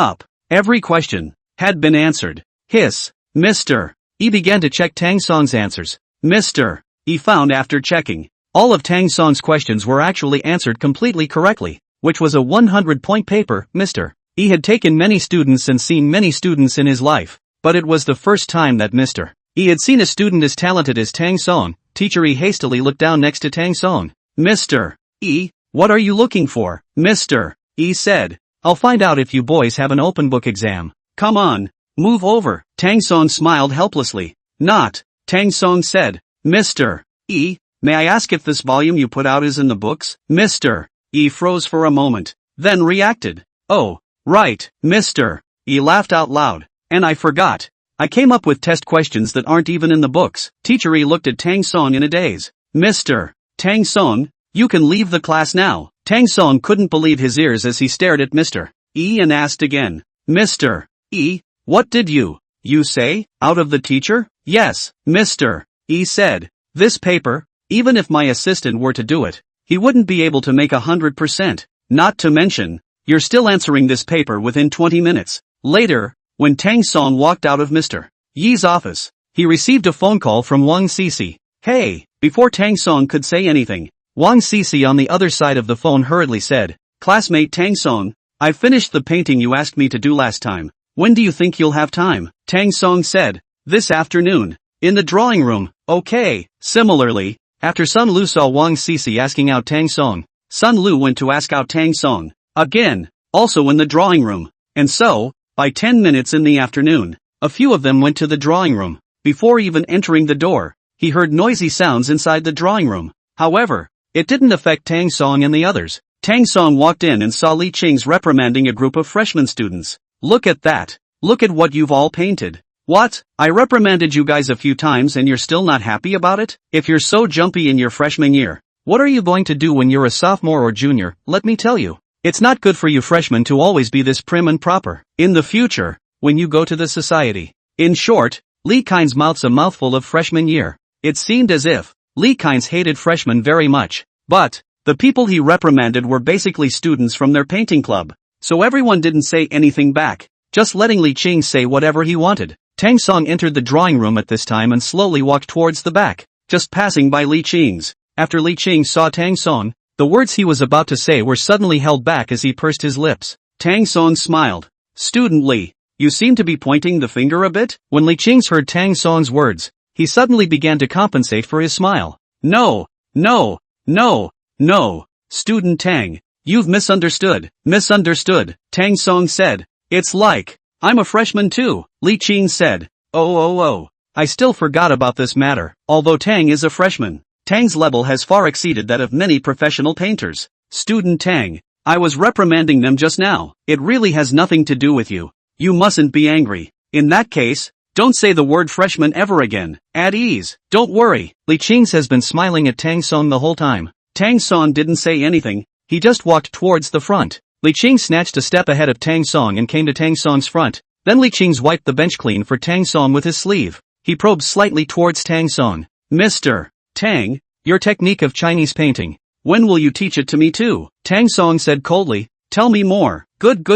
every question had been answered. Hiss. Mr. Yi began to check Tang Song's answers. Mr. Yi found after checking All of Tang Song's questions were actually answered completely correctly, which was a 100-point paper. Mr. E had taken many students and seen many students in his life, but it was the first time that Mr. E had seen a student as talented as Tang Song. Teacher E hastily looked down next to Tang Song. Mr. E, what are you looking for? Mr. E said. I'll find out if you boys have an open book exam. Come on, move over. Tang Song smiled helplessly. Not. Tang Song said. Mr. E, may I ask if this volume you put out is in the books? Mr. E froze for a moment, then reacted. Oh, right, Mr. E laughed out loud. And I forgot. I came up with test questions that aren't even in the books. Teacher E looked at Tang Song in a daze. Mr. Tang Song, you can leave the class now. Tang Song couldn't believe his ears as he stared at Mr. E and asked again. Mr. E, what did you say? Out of the teacher? Yes, Mr. E said. This paper, even if my assistant were to do it, he wouldn't be able to make 100%. Not to mention, you're still answering this paper within 20 minutes. Later, when Tang Song walked out of Mr. Yi's office, he received a phone call from Wang Cece. Hey, before Tang Song could say anything, Wang Cece on the other side of the phone hurriedly said, Classmate Tang Song, I finished the painting you asked me to do last time. When do you think you'll have time? Tang Song said, this afternoon. In the drawing room. Okay. Similarly, after Sun Lu saw Wang Cece asking out Tang Song, Sun Lu went to ask out Tang Song. Again, also in the drawing room. And so, by 10 minutes in the afternoon, a few of them went to the drawing room. Before even entering the door, he heard noisy sounds inside the drawing room. However, it didn't affect Tang Song and the others. Tang Song walked in and saw Li Qing's reprimanding a group of freshman students. Look at that. Look at what you've all painted. What? I reprimanded you guys a few times and you're still not happy about it? If you're so jumpy in your freshman year, what are you going to do when you're a sophomore or junior? Let me tell you. It's not good for you freshmen to always be this prim and proper. In the future, when you go to the society. In short, Li Qing's mouth's a mouthful of freshman year. It seemed as if Li Qing's hated freshmen very much. But the people he reprimanded were basically students from their painting club. So everyone didn't say anything back, just letting Li Qing say whatever he wanted. Tang Song entered the drawing room at this time and slowly walked towards the back, just passing by Li Qing's. After Li Qing saw Tang Song, the words he was about to say were suddenly held back as he pursed his lips. Tang Song smiled. Student Li, you seem to be pointing the finger a bit? When Li Qing heard Tang Song's words, he suddenly began to compensate for his smile. No, no, no, no, Student Tang, you've misunderstood. Misunderstood, Tang Song said. It's like, I'm a freshman too, Li Qing said. Oh, I still forgot about this matter. Although Tang is a freshman, Tang's level has far exceeded that of many professional painters. Student Tang, I was reprimanding them just now. It really has nothing to do with you. You mustn't be angry. In that case, don't say the word freshman ever again. At ease. Don't worry. Li Qing has been smiling at Tang Song the whole time. Tang Song didn't say anything, he just walked towards the front. Li Qing snatched a step ahead of Tang Song and came to Tang Song's front. Then Li Qing wiped the bench clean for Tang Song with his sleeve. He probed slightly towards Tang Song. Mr. Tang, your technique of Chinese painting. When will you teach it to me too? Tang Song said coldly. Tell me more. Good.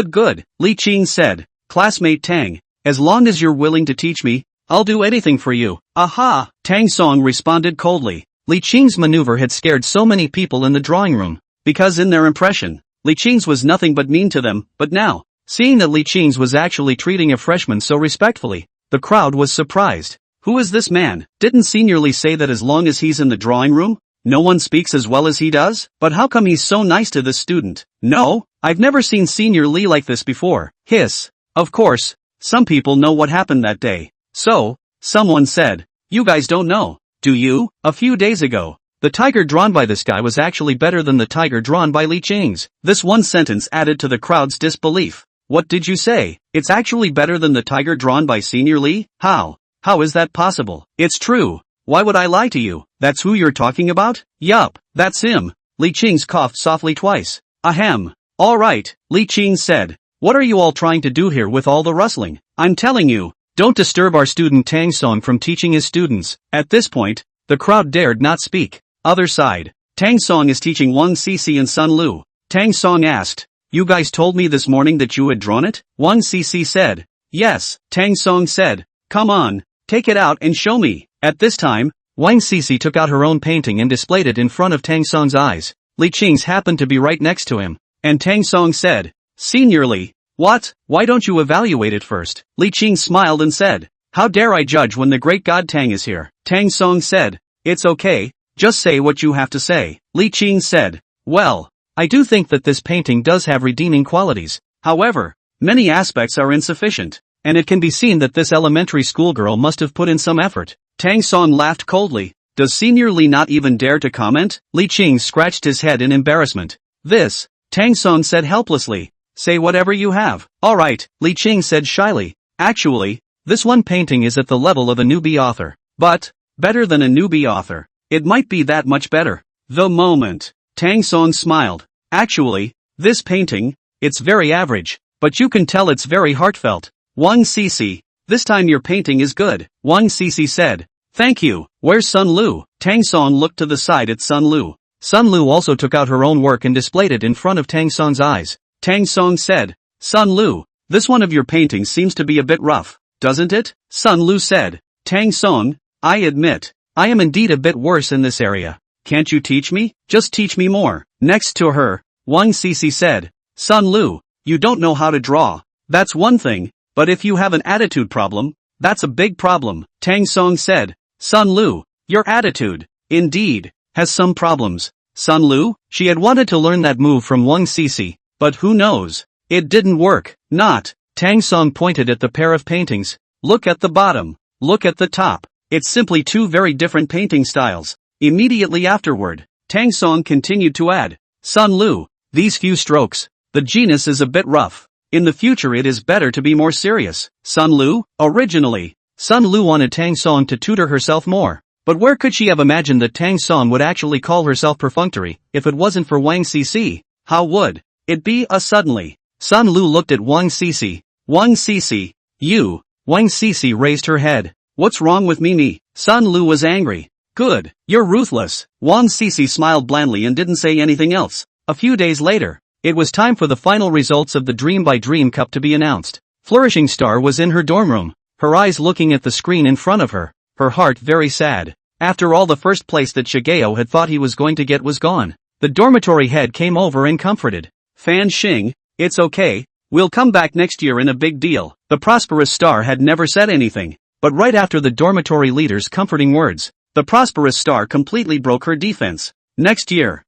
Li Qing said. Classmate Tang, as long as you're willing to teach me, I'll do anything for you. Aha! Tang Song responded coldly. Li Qing's maneuver had scared so many people in the drawing room, because in their impression, Li Qing's was nothing but mean to them, but now, seeing that Li Qing's was actually treating a freshman so respectfully, the crowd was surprised. Who is this man? Didn't Senior Li say that as long as he's in the drawing room, no one speaks as well as he does? But how come he's so nice to this student? No, I've never seen Senior Li like this before. Hiss. Of course, some people know what happened that day. So, someone said, you guys don't know, do you? A few days ago, the tiger drawn by this guy was actually better than the tiger drawn by Li Qing's. This one sentence added to the crowd's disbelief. What did you say? It's actually better than the tiger drawn by Senior Li? How? How is that possible? It's true. Why would I lie to you? That's who you're talking about? Yup, that's him. Li Qing's coughed softly twice. Ahem. Alright, Li Qing said. What are you all trying to do here with all the rustling? I'm telling you, don't disturb our student Tang Song from teaching his students. At this point, the crowd dared not speak. Other side. Tang Song is teaching Wang Cece and Sun Lu. Tang Song asked, you guys told me this morning that you had drawn it? Wang Cece said. Yes, Tang Song said. Come on, take it out and show me. At this time, Wang Sisi took out her own painting and displayed it in front of Tang Song's eyes. Li Qing's happened to be right next to him. And Tang Song said, "Senior Li, what? Why don't you evaluate it first?" Li Qing smiled and said, "How dare I judge when the great god Tang is here?" Tang Song said, "It's okay, just say what you have to say." Li Qing said, "Well, I do think that this painting does have redeeming qualities. However, many aspects are insufficient, and it can be seen that this elementary schoolgirl must have put in some effort." Tang Song laughed coldly. "Does Senior Li not even dare to comment?" Li Qing scratched his head in embarrassment. "This," Tang Song said helplessly. "Say whatever you have." "Alright," Li Qing said shyly. "Actually, this one painting is at the level of a newbie author. But, better than a newbie author. It might be that much better." The moment. Tang Song smiled. "Actually, this painting, it's very average, but you can tell it's very heartfelt." Wang Sisi, "This time your painting is good," Wang Sisi said. "Thank you. Where's Sun Lu?" Tang Song looked to the side at Sun Lu. Sun Lu also took out her own work and displayed it in front of Tang Song's eyes. Tang Song said, "Sun Lu, this one of your paintings seems to be a bit rough, doesn't it?" Sun Lu said, "Tang Song, I admit, I am indeed a bit worse in this area. Can't you teach me? Just teach me more." Next to her, Wang Sisi said, "Sun Lu, you don't know how to draw. That's one thing, but if you have an attitude problem, that's a big problem." Tang Song said, "Sun Lu, your attitude, indeed, has some problems." Sun Lu, she had wanted to learn that move from Wang Sisi, but who knows? It didn't work. Not. Tang Song pointed at the pair of paintings. "Look at the bottom. Look at the top. It's simply two very different painting styles." Immediately afterward, Tang Song continued to add, "Sun Lu, these few strokes, the genus is a bit rough. In the future it is better to be more serious." Sun Lu, originally, Sun Lu wanted Tang Song to tutor herself more. But where could she have imagined that Tang Song would actually call herself perfunctory, if it wasn't for Wang Sisi? How would it be? Suddenly, Sun Lu looked at Wang Sisi. "Wang Sisi, you." Wang Sisi raised her head. "What's wrong with me?" Sun Lu was angry. "Good, you're ruthless." Wang Sisi smiled blandly and didn't say anything else. A few days later, it was time for the final results of the Dream by Dream Cup to be announced. Flourishing Star was in her dorm room, her eyes looking at the screen in front of her, her heart very sad. After all, the first place that Shigeo had thought he was going to get was gone. The dormitory head came over and comforted Fan Xing. "It's okay, we'll come back next year in a big deal." The Prosperous Star had never said anything, but right after the dormitory leader's comforting words, the Prosperous Star completely broke her defense. Next year,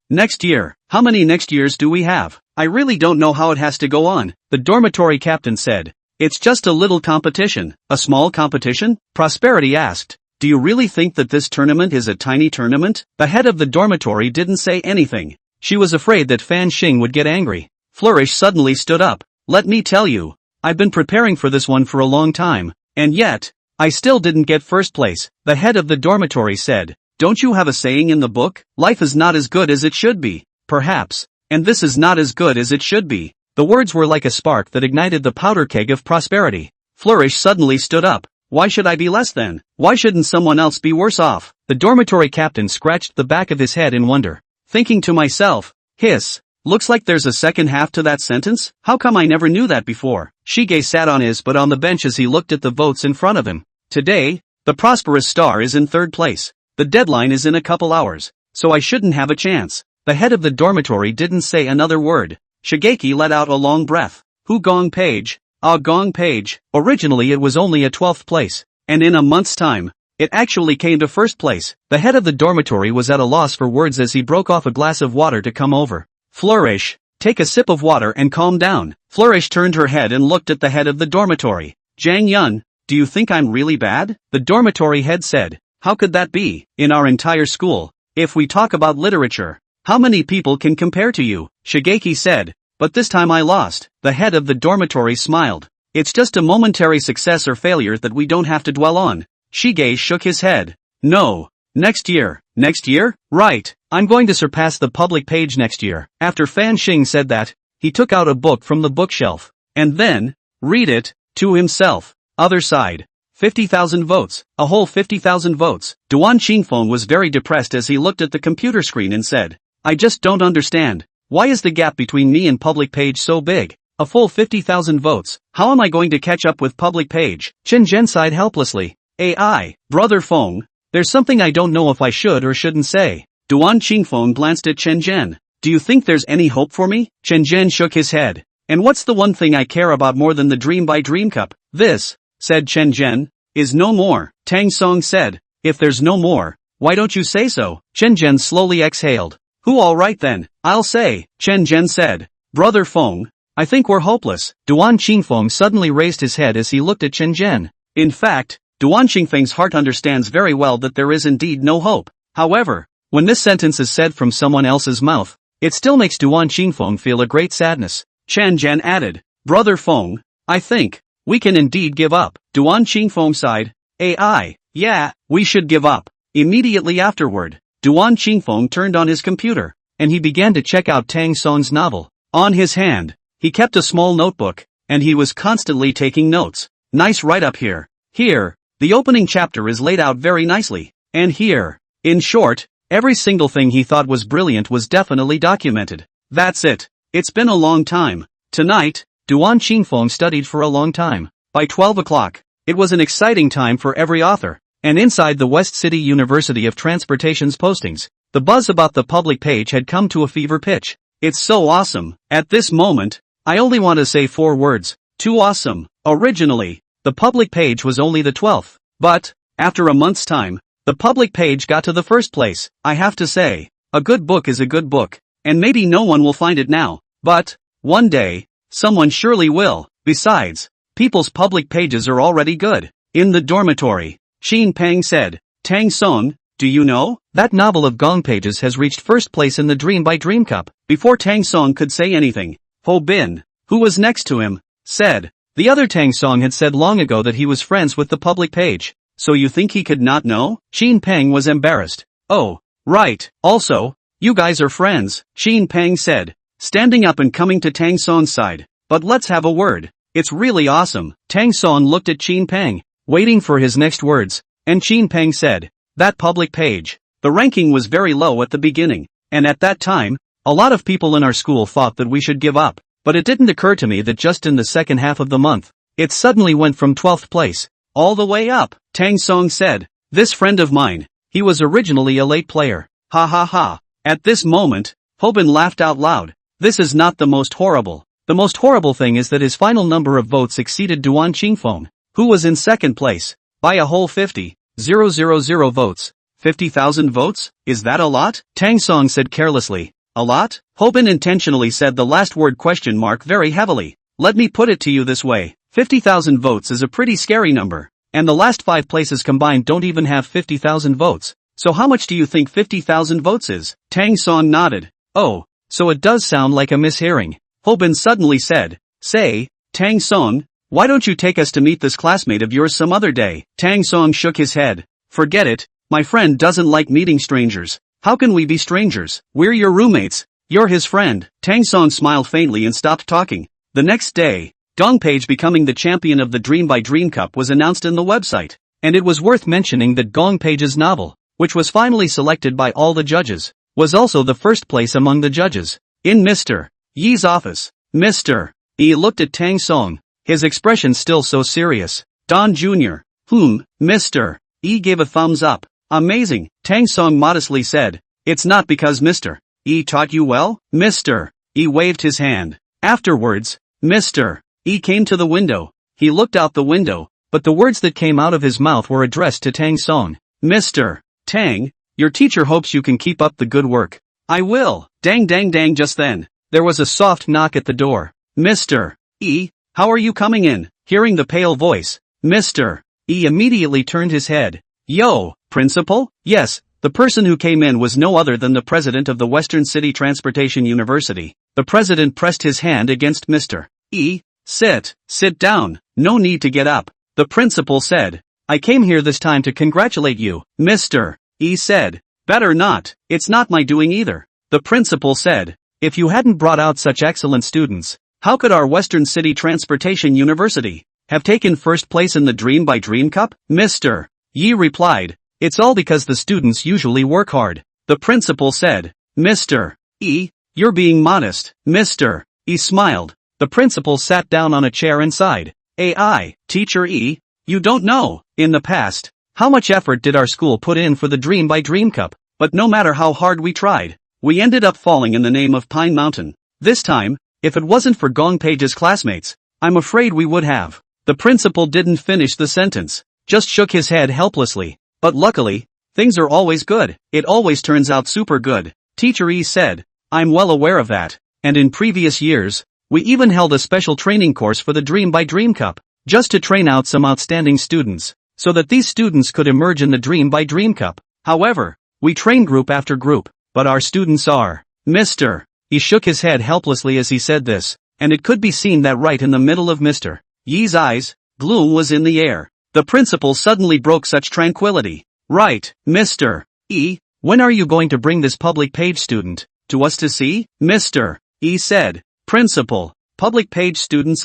how many next years do we have? I really don't know how it has to go on," the dormitory captain said. "It's just a little competition." "A small competition?" Prosperity asked. "Do you really think that this tournament is a tiny tournament?" The head of the dormitory didn't say anything. She was afraid that Fan Xing would get angry. Flourish suddenly stood up. "Let me tell you, I've been preparing for this one for a long time, and yet, I still didn't get first place," the head of the dormitory said. "Don't you have a saying in the book? Life is not as good as it should be. Perhaps, and this is not as good as it should be." The words were like a spark that ignited the powder keg of prosperity. Flourish suddenly stood up. "Why should I be less than? Why shouldn't someone else be worse off?" The dormitory captain scratched the back of his head in wonder. Thinking to myself, hiss, looks like there's a second half to that sentence? How come I never knew that before? Shige sat on his butt on the bench as he looked at the votes in front of him. Today, the Prosperous Star is in third place. The deadline is in a couple hours, so I shouldn't have a chance. The head of the dormitory didn't say another word. Shigeki let out a long breath. Hu Gong Page. Ah Gong Page. Originally it was only a 12th place, and in a month's time, it actually came to first place. The head of the dormitory was at a loss for words as he broke off a glass of water to come over. "Flourish, take a sip of water and calm down." Flourish turned her head and looked at the head of the dormitory. "Jang Yun, do you think I'm really bad?" The dormitory head said. "How could that be? In our entire school, if we talk about literature, how many people can compare to you?" Shigeki said. "But this time I lost." The head of the dormitory smiled. "It's just a momentary success or failure that we don't have to dwell on." Shige shook his head. "No. Next year." "Next year? Right. I'm going to surpass the public page next year." After Fan Xing said that, he took out a book from the bookshelf, and then, read it, to himself. Other side. 50,000 votes. A whole 50,000 votes. Duan Qingfeng was very depressed as he looked at the computer screen and said, "I just don't understand. Why is the gap between me and public page so big? A full 50,000 votes. How am I going to catch up with public page?" Chen Zhen sighed helplessly. "AI, Brother Feng, There's something I don't know if I should or shouldn't say. Duan Qingfeng glanced at Chen Zhen. Do you think there's any hope for me? Chen Zhen shook his head. And what's the one thing I care about more than the Dream by Dream Cup? This, said Chen Zhen, is no more. Tang Song said, if there's no more, why don't you say so? Chen Zhen slowly exhaled. Who alright then, I'll say, Chen Zhen said. Brother Feng, I think we're hopeless. Duan Qingfeng suddenly raised his head as he looked at Chen Zhen. In fact, Duan Qingfeng's heart understands very well that there is indeed no hope. However, when this sentence is said from someone else's mouth, it still makes Duan Qingfeng feel a great sadness. Chen Zhen added, Brother Feng, I think we can indeed give up. Duan Qingfeng sighed. Yeah, we should give up. Immediately afterward, Duan Qingfeng turned on his computer, and he began to check out Tang Song's novel. On his hand, he kept a small notebook, and he was constantly taking notes. Nice write-up here. Here, the opening chapter is laid out very nicely. And here, in short, every single thing he thought was brilliant was definitely documented. That's it. It's been a long time. Tonight, Duan Qingfeng studied for a long time. By 12 o'clock, it was an exciting time for every author. And inside the West City University of Transportation's postings, the buzz about the public page had come to a fever pitch. It's so awesome. At this moment, I only want to say 4 words. Too awesome. Originally, the public page was only the 12th. But, after a month's time, the public page got to the first place. I have to say, a good book is a good book. And maybe no one will find it now. But, one day, someone surely will. Besides, people's public pages are already good. In the dormitory, Xin Peng said, Tang Song, do you know? That novel of Gong Pages has reached first place in the Dream by Dream Cup. Before Tang Song could say anything, Ho Bin, who was next to him, said, the other Tang Song had said long ago that he was friends with the public page. So you think he could not know? Xin Peng was embarrassed. Oh, right. Also, you guys are friends, Xin Peng said, standing up and coming to Tang Song's side. But let's have a word. It's really awesome. Tang Song looked at Xin Peng, waiting for his next words, and Xin Peng said, that public page. The ranking was very low at the beginning, and at that time, a lot of people in our school thought that we should give up. But it didn't occur to me that just in the second half of the month, it suddenly went from 12th place, all the way up. Tang Song said, this friend of mine, he was originally a late player. Ha ha ha. At this moment, Hobin laughed out loud. This is not the most horrible. The most horrible thing is that his final number of votes exceeded Duan Qingfeng, who was in second place, by a whole 50,000 votes. 50,000 votes? Is that a lot? Tang Song said carelessly. A lot? Hobin intentionally said the last word ? Very heavily. Let me put it to you this way. 50,000 votes is a pretty scary number. And the last 5 places combined don't even have 50,000 votes. So how much do you think 50,000 votes is? Tang Song nodded. Oh, so it does sound like a mishearing. Hobin suddenly said, say, Tang Song, why don't you take us to meet this classmate of yours some other day? Tang Song shook his head. Forget it, my friend doesn't like meeting strangers. How can we be strangers? We're your roommates. You're his friend. Tang Song smiled faintly and stopped talking. The next day, Dong Page becoming the champion of the Dream by Dream Cup was announced in the website. And it was worth mentioning that Gong Page's novel, which was finally selected by all the judges, was also the first place among the judges. In Mr. Yi's office, Mr. Yi looked at Tang Song, his expression still so serious. Don Jr., Mr. Yi gave a thumbs up. Amazing, Tang Song modestly said. It's not because Mr. Yi taught you well? Mr. Yi waved his hand. Afterwards, Mr. Yi came to the window. He looked out the window, but the words that came out of his mouth were addressed to Tang Song. Mr. Tang, your teacher hopes you can keep up the good work. I will. Dang dang dang. Just then, there was a soft knock at the door. Mr. E, how are you coming in? Hearing the pale voice, Mr. E immediately turned his head. Yo, principal? Yes, the person who came in was no other than the president of the Western City Transportation University. The president pressed his hand against Mr. E. Sit down, no need to get up. The principal said, I came here this time to congratulate you. Mr. E said, better not, it's not my doing either. The principal said, if you hadn't brought out such excellent students, how could our Western City Transportation University have taken first place in the Dream by Dream Cup? Mr. Yi replied, it's all because the students usually work hard. The principal said, Mr. E, you're being modest. Mr. E smiled. The principal sat down on a chair and sighed. AI, Teacher E, you don't know. In the past, How much effort did our school put in for the Dream by Dream Cup? But no matter how hard we tried, we ended up falling in the name of Pine Mountain. This time, if it wasn't for Gong Page's classmates, I'm afraid we would have. The principal didn't finish the sentence, just shook his head helplessly. But luckily, things are always good. It always turns out super good. Teacher E said, I'm well aware of that. And in previous years, we even held a special training course for the Dream by Dream Cup, just to train out some outstanding students, so that these students could emerge in the Dream by Dream Cup. However, we train group after group, but our students are, Mr. He shook his head helplessly as he said this, and it could be seen that right in the middle of Mr. Yi's eyes, gloom was in the air. The principal suddenly broke such tranquility. Right, Mr. E, when are you going to bring this public page student to us to see? Mr. E said. Principal, public page students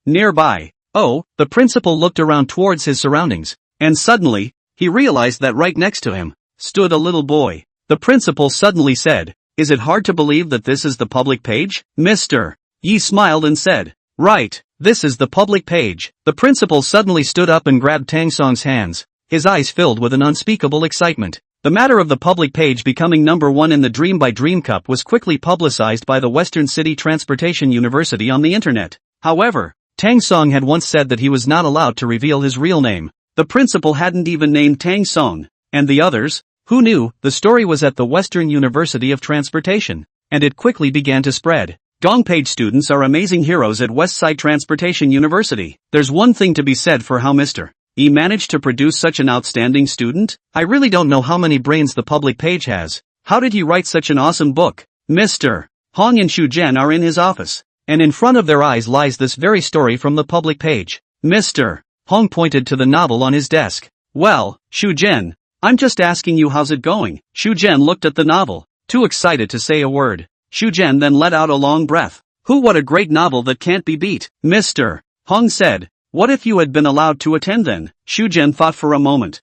nearby. Oh, the principal looked around towards his surroundings, and suddenly, he realized that right next to him stood a little boy. The principal suddenly said, is it hard to believe that this is the public page? Mr. Yi smiled and said, right, this is the public page. The principal suddenly stood up and grabbed Tang Song's hands, his eyes filled with an unspeakable excitement. The matter of the public page becoming #1 in the Dream by Dream Cup was quickly publicized by the Western City Transportation University on the internet. However, Tang Song had once said that he was not allowed to reveal his real name. The principal hadn't even named Tang Song. And the others? Who knew? The story was at the Western University of Transportation, and it quickly began to spread. Gong Page students are amazing heroes at Westside Transportation University. There's one thing to be said for how Mr. E managed to produce such an outstanding student. I really don't know how many brains the public page has. How did he write such an awesome book? Mr. Hong and Shu Zhen are in his office, and in front of their eyes lies this very story from the public page. Mr. Hong pointed to the novel on his desk. Well, Shu Zhen, I'm just asking you how's it going. Shu Zhen looked at the novel, too excited to say a word. Shu Zhen then let out a long breath. What a great novel that can't be beat. Mr. Hong said, what if you had been allowed to attend then? Shu Zhen thought for a moment.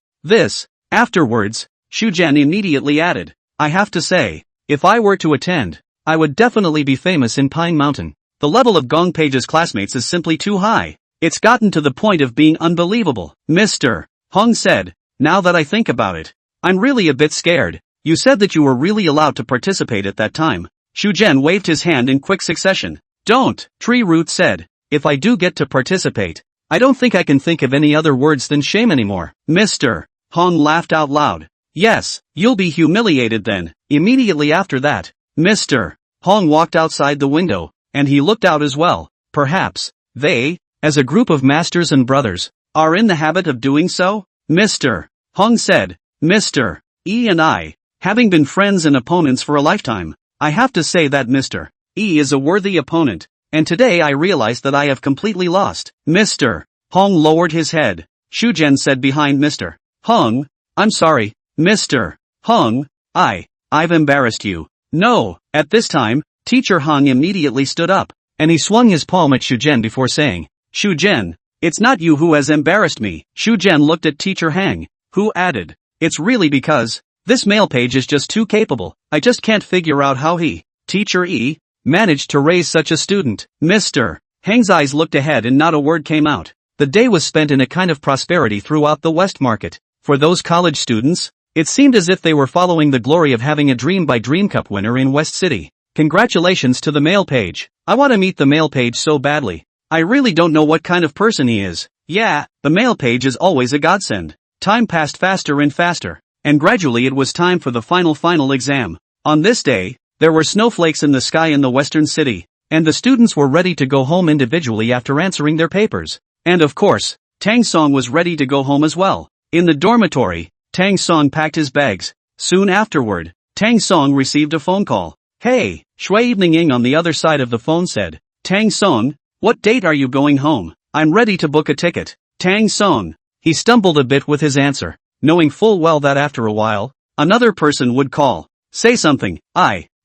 Afterwards, Shu Zhen immediately added, I have to say, if I were to attend, I would definitely be famous in Pine Mountain. The level of Gong Page's classmates is simply too high. It's gotten to the point of being unbelievable. Mr. Hong said, now that I think about it, I'm really a bit scared. You said that you were really allowed to participate at that time. Shu Zhen waved his hand in quick succession. Don't, Tree Root said. If I do get to participate, I don't think I can think of any other words than shame anymore. Mr. Hong laughed out loud. Yes, you'll be humiliated then. Immediately after that, Mr. Hong walked outside the window, and he looked out as well. Perhaps, they, as a group of masters and brothers, are in the habit of doing so? Mr. Hong said, Mr. E and I, having been friends and opponents for a lifetime, I have to say that Mr. E is a worthy opponent, and today I realize that I have completely lost. Mr. Hong lowered his head. Shu Zhen said behind Mr. Hong, I'm sorry, Mr. Hong, I've embarrassed you. No, at this time, Teacher Hong immediately stood up, and he swung his palm at Shu Zhen before saying, Shu Zhen, it's not you who has embarrassed me. Shu Zhen looked at Teacher Hang, who added, it's really because this male page is just too capable. I just can't figure out how he, Teacher E, managed to raise such a student. Mr. Hang's eyes looked ahead and not a word came out. The day was spent in a kind of prosperity throughout the West Market. For those college students, it seemed as if they were following the glory of having a Dream by Dream Cup winner in West City. Congratulations to the male page. I want to meet the male page so badly. I really don't know what kind of person he is. Yeah, the male page is always a godsend. Time passed faster and faster, and gradually it was time for the final exam. On this day, there were snowflakes in the sky in the Western City, and the students were ready to go home individually after answering their papers. And of course, Tang Song was ready to go home as well. In the dormitory, Tang Song packed his bags. Soon afterward, Tang Song received a phone call. Hey, Shui Evening Ing on the other side of the phone said, Tang Song, what date are you going home? I'm ready to book a ticket. Tang Song. He stumbled a bit with his answer, knowing full well that after a while, another person would call. Say something.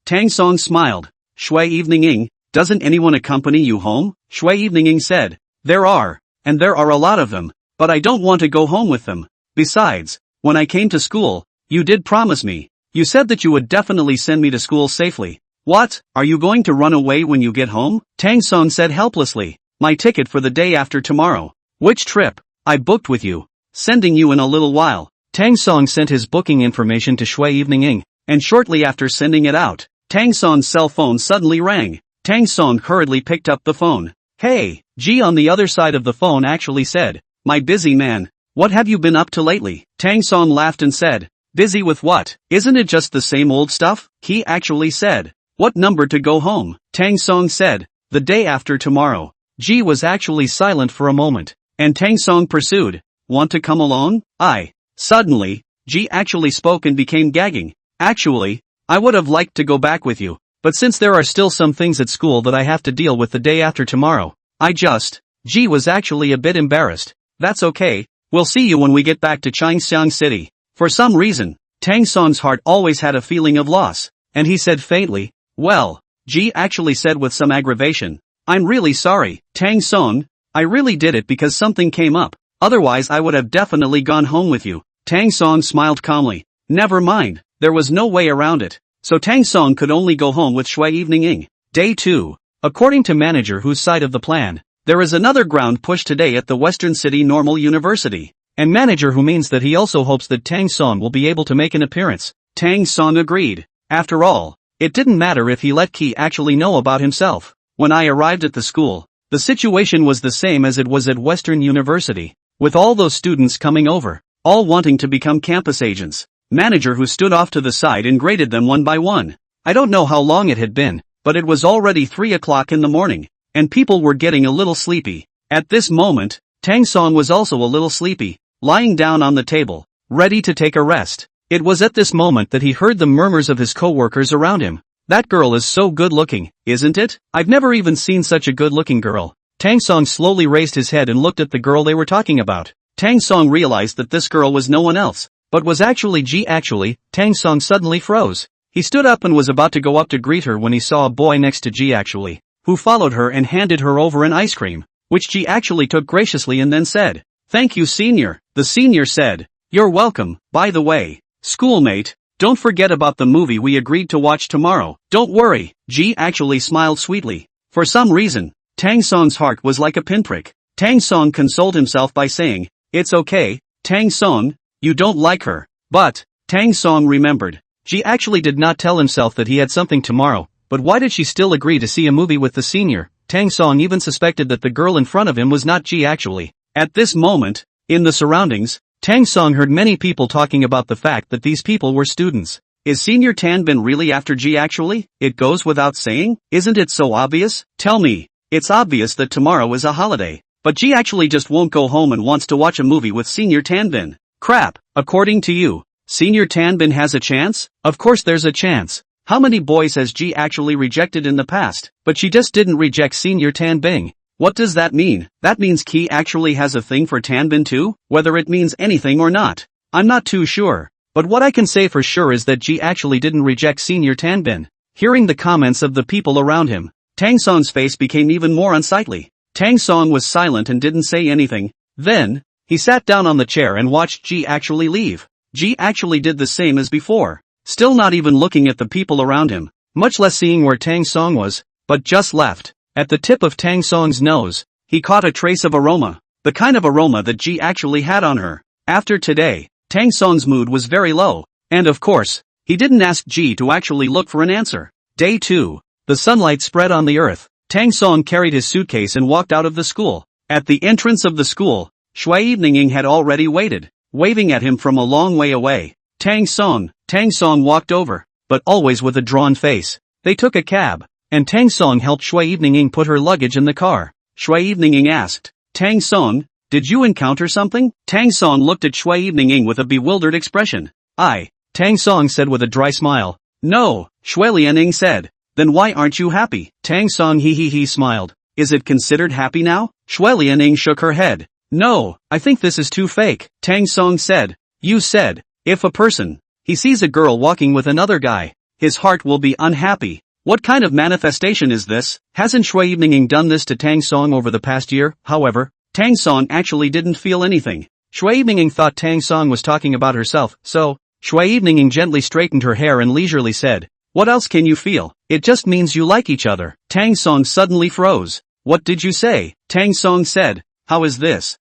Tang Song smiled. Shui Evening Ing, doesn't anyone accompany you home? Shui Evening Ing said, there are, and there are a lot of them, but I don't want to go home with them. Besides, when I came to school, you did promise me. You said that you would definitely send me to school safely. What, are you going to run away when you get home? Tang Song said helplessly. My ticket for the day after tomorrow. Which trip? I booked with you. Sending you in a little while. Tang Song sent his booking information to Shui Evening Ing, and shortly after sending it out, Tang Song's cell phone suddenly rang. Tang Song hurriedly picked up the phone. Hey, G on the other side of the phone actually said, my busy man. What have you been up to lately? Tang Song laughed and said, busy with what? Isn't it just the same old stuff? He actually said, what number to go home? Tang Song said, the day after tomorrow. G was actually silent for a moment, and Tang Song pursued, want to come along? Suddenly, G actually spoke and became gagging. Actually, I would have liked to go back with you, but since there are still some things at school that I have to deal with the day after tomorrow, G was actually a bit embarrassed. That's okay, we'll see you when we get back to Changxiang City. For some reason, Tang Song's heart always had a feeling of loss, and he said faintly, well, G actually said with some aggravation, I'm really sorry, Tang Song, I really did it because something came up, otherwise I would have definitely gone home with you. Tang Song smiled calmly, never mind, there was no way around it, so Tang Song could only go home with Shui Evening Ing. Day 2. According to manager whose side of the plan, there is another ground push today at the Western City Normal University, and manager who means that he also hopes that Tang Song will be able to make an appearance. Tang Song agreed. After all, it didn't matter if he let Qi actually know about himself. When I arrived at the school, the situation was the same as it was at Western University, with all those students coming over, all wanting to become campus agents. Manager who stood off to the side and graded them one by one. I don't know how long it had been, but it was already 3 o'clock in the morning, and people were getting a little sleepy. At this moment, Tang Song was also a little sleepy, lying down on the table, ready to take a rest. It was at this moment that he heard the murmurs of his co-workers around him. That girl is so good looking, isn't it? I've never even seen such a good looking girl. Tang Song slowly raised his head and looked at the girl they were talking about. Tang Song realized that this girl was no one else, but was actually G. Tang Song suddenly froze. He stood up and was about to go up to greet her when he saw a boy next to G who followed her and handed her over an ice cream, which G took graciously and then said, thank you senior. The senior said, you're welcome, by the way, schoolmate, don't forget about the movie we agreed to watch tomorrow. Don't worry, G smiled sweetly. For some reason, Tang Song's heart was like a pinprick. Tang Song consoled himself by saying, it's okay, Tang Song, you don't like her. But, Tang Song remembered, G did not tell himself that he had something tomorrow, but why did she still agree to see a movie with the senior? Tang Song even suspected that the girl in front of him was not G. At this moment, in the surroundings, Tang Song heard many people talking about the fact that these people were students. Is Senior Tan Bin really after G? It goes without saying, isn't it so obvious? Tell me, it's obvious that tomorrow is a holiday, but G just won't go home and wants to watch a movie with Senior Tan Bin. Crap, according to you, Senior Tan Bin has a chance? Of course there's a chance. How many boys has G rejected in the past? But she just didn't reject Senior Tan Bin. What does that mean? That means Qi has a thing for Tan Bin too? Whether it means anything or not, I'm not too sure. But what I can say for sure is that G didn't reject Senior Tan Bin. Hearing the comments of the people around him, Tang Song's face became even more unsightly. Tang Song was silent and didn't say anything. Then, he sat down on the chair and watched G leave. G did the same as before, still not even looking at the people around him, much less seeing where Tang Song was, but just left. At the tip of Tang Song's nose, he caught a trace of aroma, the kind of aroma that G had on her. After today, Tang Song's mood was very low, and of course, he didn't ask G to actually look for an answer. Day 2. The sunlight spread on the earth. Tang Song carried his suitcase and walked out of the school. At the entrance of the school, Shui Evening Ing had already waited, waving at him from a long way away. Tang Song walked over, but always with a drawn face. They took a cab, and Tang Song helped Shui Evening Ing put her luggage in the car. Shui Evening Ing asked, Tang Song, did you encounter something? Tang Song looked at Shui Evening Ing with a bewildered expression. Tang Song said with a dry smile. No, Shui Lian Ing said. Then why aren't you happy? Tang Song he smiled. Is it considered happy now? Shui Lian Ing shook her head. No, I think this is too fake. Tang Song said. You said, if a person, he sees a girl walking with another guy, his heart will be unhappy. What kind of manifestation is this? Hasn't Shui Evening Ing done this to Tang Song over the past year? However, Tang Song didn't feel anything. Shui Evening Ing thought Tang Song was talking about herself, so, Shui Evening Ing gently straightened her hair and leisurely said, what else can you feel? It just means you like each other. Tang Song suddenly froze. What did you say? Tang Song said, how is this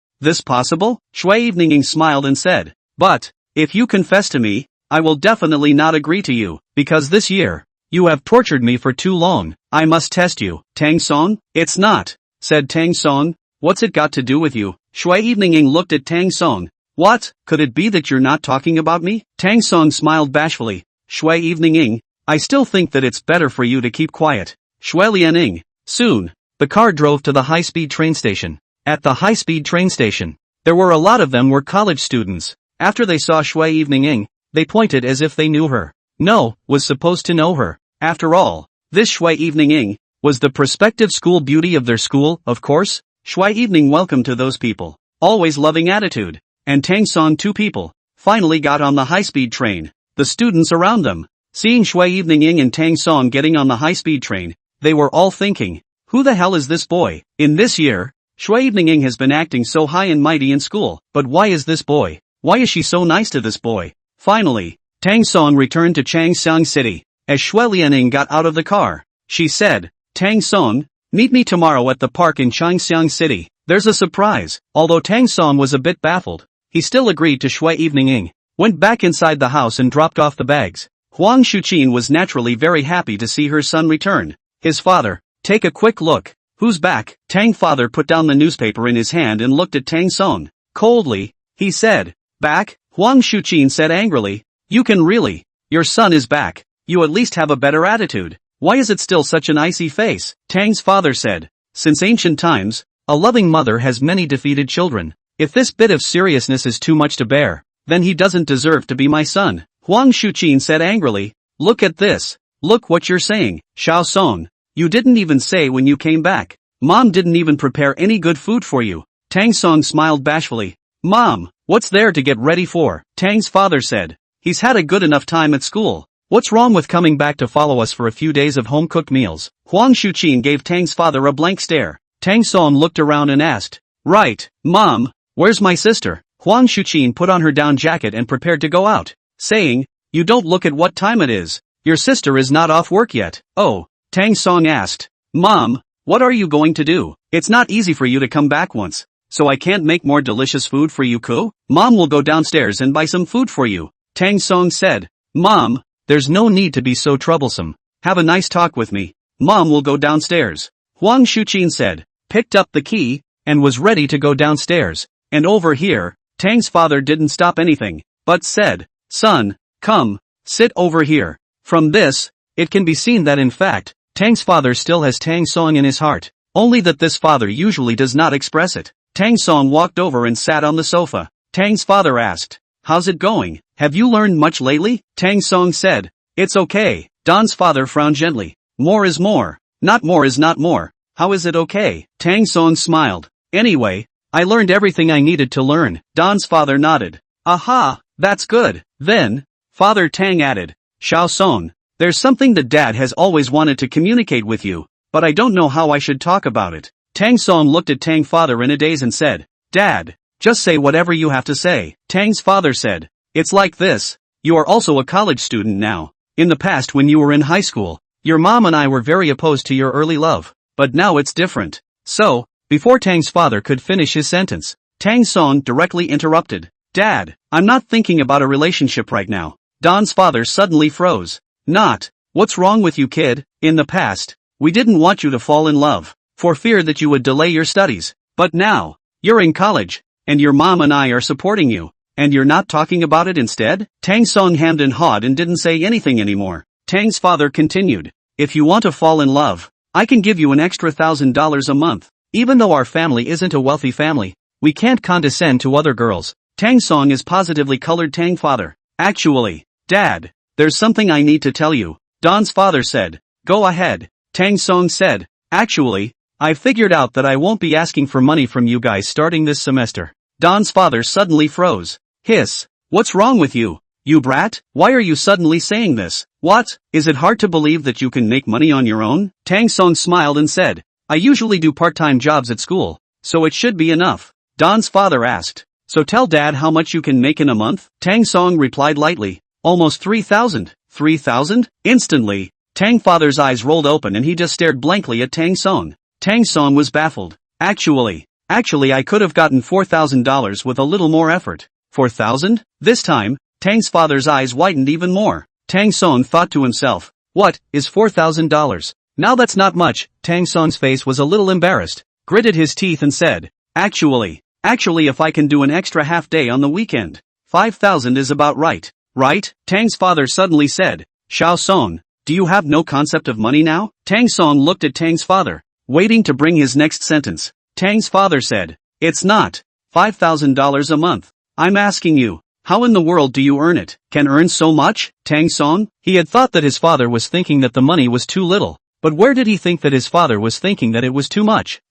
possible? Shui Evening Ing smiled and said, but, If you confess to me, I will definitely not agree to you, because this year, you have tortured me for too long. I must test you. Tang Song? It's not, said Tang Song. What's it got to do with you? Shui Evening looked at Tang Song. What? Could it be that you're not talking about me? Tang Song smiled bashfully. Shui Evening, I still think that it's better for you to keep quiet. Shui Lianing. Soon, the car drove to the high-speed train station. At the high-speed train station, there were a lot of them were college students. After they saw Shui Evening, they pointed as if they knew her. No, was supposed to know her. After all, this Shui Evening was the prospective school beauty of their school, of course. Shui Evening welcomed to those people. Always loving attitude. And Tang Song, two people, finally got on the high-speed train. The students around them, seeing Shui Evening and Tang Song getting on the high-speed train, they were all thinking, who the hell is this boy? In this year, Shui Evening has been acting so high and mighty in school, but why is this boy? Why is she so nice to this boy? Finally, Tang Song returned to Changxiang City. As Shui Lianing got out of the car, she said, Tang Song, meet me tomorrow at the park in Changxiang City. There's a surprise. Although Tang Song was a bit baffled, he still agreed to. Shui Evening went back inside the house and dropped off the bags. Huang Shuqin was naturally very happy to see her son return. His father, take a quick look. Who's back? Tang father put down the newspaper in his hand and looked at Tang Song. Coldly, he said, back? Huang Shuqin said angrily, you can really? Your son is back. You at least have a better attitude. Why is it still such an icy face? Tang's father said, since ancient times, a loving mother has many defeated children. If this bit of seriousness is too much to bear, then he doesn't deserve to be my son. Huang Shuqin said angrily, look at this. Look what you're saying, Xiao Song. You didn't even say when you came back. Mom didn't even prepare any good food for you. Tang Song smiled bashfully. Mom, what's there to get ready for? Tang's father said, he's had a good enough time at school. What's wrong with coming back to follow us for a few days of home-cooked meals? Huang Shuqin gave Tang's father a blank stare. Tang Song looked around and asked, right, Mom, where's my sister? Huang Shuqin put on her down jacket and prepared to go out, saying, you don't look at what time it is. Your sister is not off work yet. Oh, Tang Song asked, Mom, what are you going to do? It's not easy for you to come back once, so I can't make more delicious food for you, Ko? Mom will go downstairs and buy some food for you. Tang Song said, Mom, there's no need to be so troublesome. Have a nice talk with me. Mom will go downstairs. Huang Shuqin said, picked up the key, and was ready to go downstairs. And over here, Tang's father didn't stop anything, but said, son, come, sit over here. From this, it can be seen that in fact, Tang's father still has Tang Song in his heart, only that this father usually does not express it. Tang Song walked over and sat on the sofa. Tang's father asked, how's it going? Have you learned much lately? Tang Song said, it's okay. Don's father frowned gently. More is more. Not more is not more. How is it okay? Tang Song smiled. Anyway, I learned everything I needed to learn. Don's father nodded. Aha, that's good. Then, Father Tang added, Xiao Song, there's something that Dad has always wanted to communicate with you, but I don't know how I should talk about it. Tang Song looked at Tang father in a daze and said, Dad, just say whatever you have to say. Tang's father said, it's like this, you are also a college student now. In the past when you were in high school, your mom and I were very opposed to your early love, but now it's different. So, before Tang's father could finish his sentence, Tang Song directly interrupted. Dad, I'm not thinking about a relationship right now. Don's father suddenly froze. Not, what's wrong with you, kid? In the past, we didn't want you to fall in love, for fear that you would delay your studies. But now, you're in college, and your mom and I are supporting you, and you're not talking about it instead? Tang Song hemmed and hawed and didn't say anything anymore. Tang's father continued, if you want to fall in love, I can give you an extra $1,000 a month. Even though our family isn't a wealthy family, we can't condescend to other girls. Tang Song is positively colored. Tang father. Actually, Dad, there's something I need to tell you. Don's father said, go ahead. Tang Song said, actually, I figured out that I won't be asking for money from you guys starting this semester. Don's father suddenly froze. Hiss, what's wrong with you? You brat? Why are you suddenly saying this? What? Is it hard to believe that you can make money on your own? Tang Song smiled and said, I usually do part-time jobs at school, so it should be enough. Don's father asked, so tell Dad how much you can make in a month? Tang Song replied lightly, almost 3,000. 3,000? Instantly, Tang father's eyes rolled open and he just stared blankly at Tang Song. Tang Song was baffled. Actually, I could have gotten $4,000 with a little more effort. 4,000? This time, Tang's father's eyes widened even more. Tang Song thought to himself, what, is $4,000? Now that's not much. Tang Song's face was a little embarrassed, gritted his teeth and said, Actually, if I can do an extra half day on the weekend, 5,000 is about right. Right? Tang's father suddenly said, Xiao Song, do you have no concept of money now? Tang Song looked at Tang's father, waiting to bring his next sentence. Tang's father said, it's not $5,000 a month. I'm asking you, how in the world do you earn it? Can earn so much? Tang Song? He had thought that his father was thinking that the money was too little, but where did he think that his father was thinking that it was too much?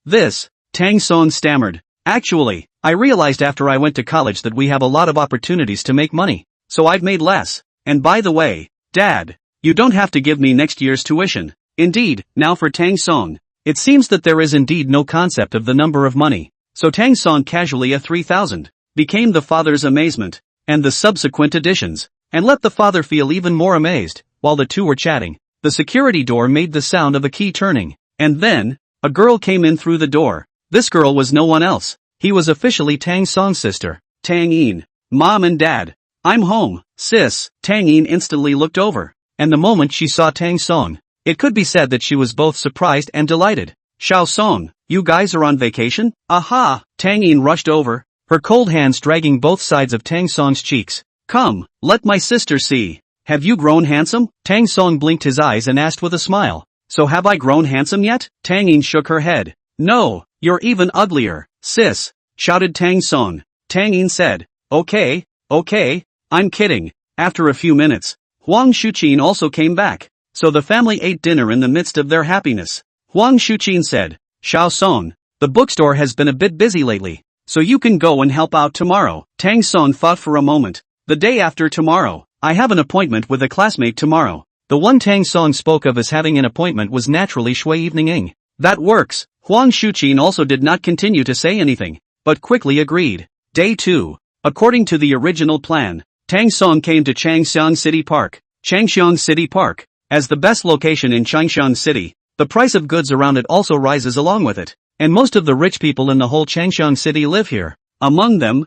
Tang Song stammered. Actually, I realized after I went to college that we have a lot of opportunities to make money, so I've made less. And by the way, Dad, you don't have to give me next year's tuition. Indeed, now for Tang Song. It seems that there is indeed no concept of the number of money, so Tang Song casually a 3,000, became the father's amazement, and the subsequent additions, and let the father feel even more amazed. While the two were chatting, the security door made the sound of a key turning, and then, a girl came in through the door. This girl was no one else. He was officially Tang Song's sister, Tang Yin. Mom and Dad, I'm home, sis. Tang Yin instantly looked over, and the moment she saw Tang Song, it could be said that she was both surprised and delighted. Xiao Song, you guys are on vacation? Aha! Tang Yin rushed over, her cold hands dragging both sides of Tang Song's cheeks. Come, let my sister see. Have you grown handsome? Tang Song blinked his eyes and asked with a smile. So have I grown handsome yet? Tang Yin shook her head. No, you're even uglier, sis, shouted Tang Song. Tang Yin said, okay, I'm kidding. After a few minutes, Huang Shuqin also came back, so the family ate dinner in the midst of their happiness. Huang Shuqin said, Xiao Song, the bookstore has been a bit busy lately, so you can go and help out tomorrow. Tang Song thought for a moment. The day after tomorrow, I have an appointment with a classmate tomorrow. The one Tang Song spoke of as having an appointment was naturally Shui Evening Ing. That works. Huang Shuqin also did not continue to say anything, but quickly agreed. Day 2. According to the original plan, Tang Song came to Changxiang City Park. Changxiang City Park, as the best location in Changxiang City, the price of goods around it also rises along with it, and most of the rich people in the whole Changxiang City live here. Among them,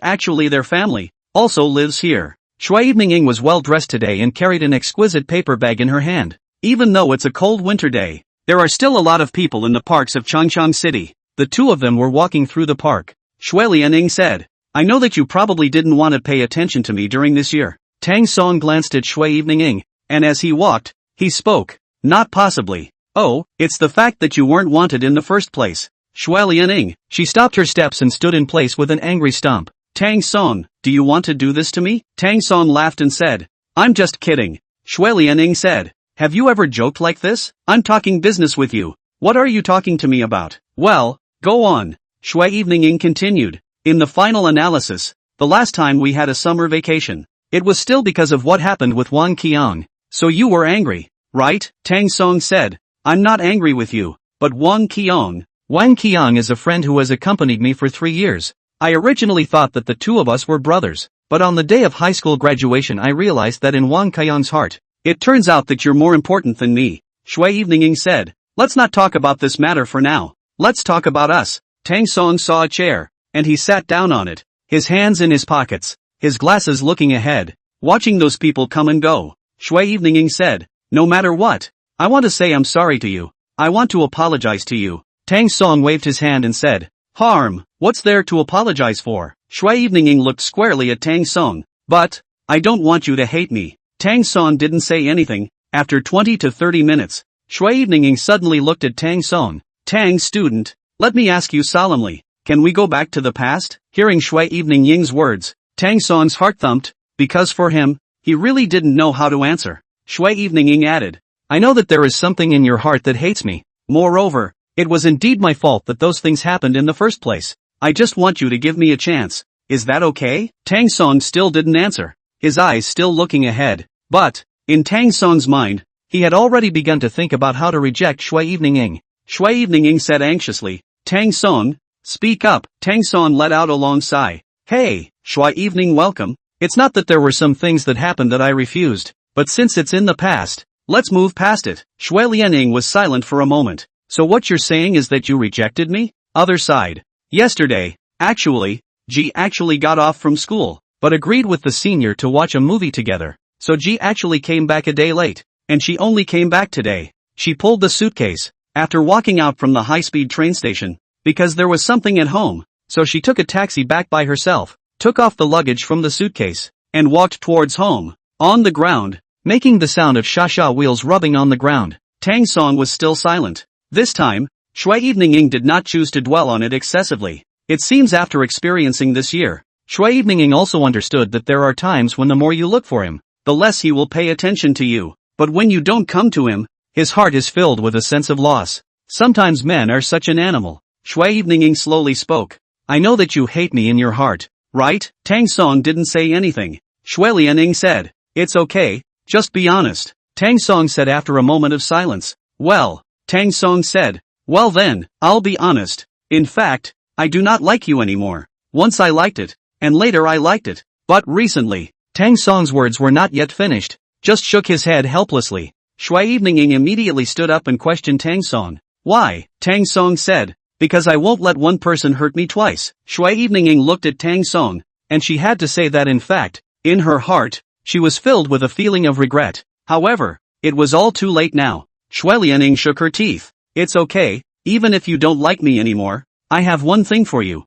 actually their family, also lives here. Shui Evening was well dressed today and carried an exquisite paper bag in her hand. Even though it's a cold winter day, there are still a lot of people in the parks of Changxiang City. The two of them were walking through the park. Shui Lianing said, I know that you probably didn't want to pay attention to me during this year. Tang Song glanced at Shui Evening, and as he walked, he spoke. Not possibly. Oh, it's the fact that you weren't wanted in the first place. Shui Lianing. She stopped her steps and stood in place with an angry stomp. Tang Song, do you want to do this to me? Tang Song laughed and said, I'm just kidding. Shui Lianing said, have you ever joked like this? I'm talking business with you. What are you talking to me about? Well, go on. Shui Evening continued. In the final analysis, the last time we had a summer vacation, it was still because of what happened with Wang Qiang. So you were angry, right? Tang Song said, I'm not angry with you, but Wang Qiang. Wang Qiang is a friend who has accompanied me for 3 years. I originally thought that the two of us were brothers, but on the day of high school graduation I realized that in Wang Qiang's heart, it turns out that you're more important than me. Shui Evening said, let's not talk about this matter for now. Let's talk about us. Tang Song saw a chair, and he sat down on it, his hands in his pockets, his glasses looking ahead, watching those people come and go. Shui Evening said, no matter what, I want to say I'm sorry to you. I want to apologize to you. Tang Song waved his hand and said, harm, what's there to apologize for? Shui Evening looked squarely at Tang Song. But, I don't want you to hate me. Tang Song didn't say anything. After 20 to 30 minutes, Shui Evening suddenly looked at Tang Song. Tang student, let me ask you solemnly, can we go back to the past? Hearing Shui Evening's words, Tang Song's heart thumped, because for him, he really didn't know how to answer. Shui Evening added, I know that there is something in your heart that hates me. Moreover, it was indeed my fault that those things happened in the first place. I just want you to give me a chance. Is that okay? Tang Song still didn't answer, his eyes still looking ahead. But, in Tang Song's mind, he had already begun to think about how to reject Shui Evening. Shui Evening said anxiously, Tang Song, speak up. Tang Song let out a long sigh. Hey, Shui Evening welcome. It's not that there were some things that happened that I refused, but since it's in the past, let's move past it. Shui Lianing was silent for a moment. So what you're saying is that you rejected me? Other side. Yesterday, actually, Ji actually got off from school, but agreed with the senior to watch a movie together. So Ji actually came back a day late, and she only came back today. She pulled the suitcase, after walking out from the high-speed train station, because there was something at home, so she took a taxi back by herself, took off the luggage from the suitcase, and walked towards home. On the ground, making the sound of sha-sha wheels rubbing on the ground, Tang Song was still silent. This time, Shui Evening did not choose to dwell on it excessively. It seems after experiencing this year, Shui Evening also understood that there are times when the more you look for him, the less he will pay attention to you. But when you don't come to him, his heart is filled with a sense of loss. Sometimes men are such an animal. Shui Evening slowly spoke. I know that you hate me in your heart, right? Tang Song didn't say anything. Shui Lianing said, it's okay, just be honest. Tang Song said after a moment of silence. Well, Tang Song said, well then, I'll be honest. In fact, I do not like you anymore. Once I liked it, and later I liked it. But recently, Tang Song's words were not yet finished, just shook his head helplessly. Shui Evening immediately stood up and questioned Tang Song. Why? Tang Song said, because I won't let one person hurt me twice. Shui Evening looked at Tang Song, and she had to say that in fact, in her heart, she was filled with a feeling of regret. However, it was all too late now. Shui Lianing shook her teeth. It's okay, even if you don't like me anymore, I have one thing for you.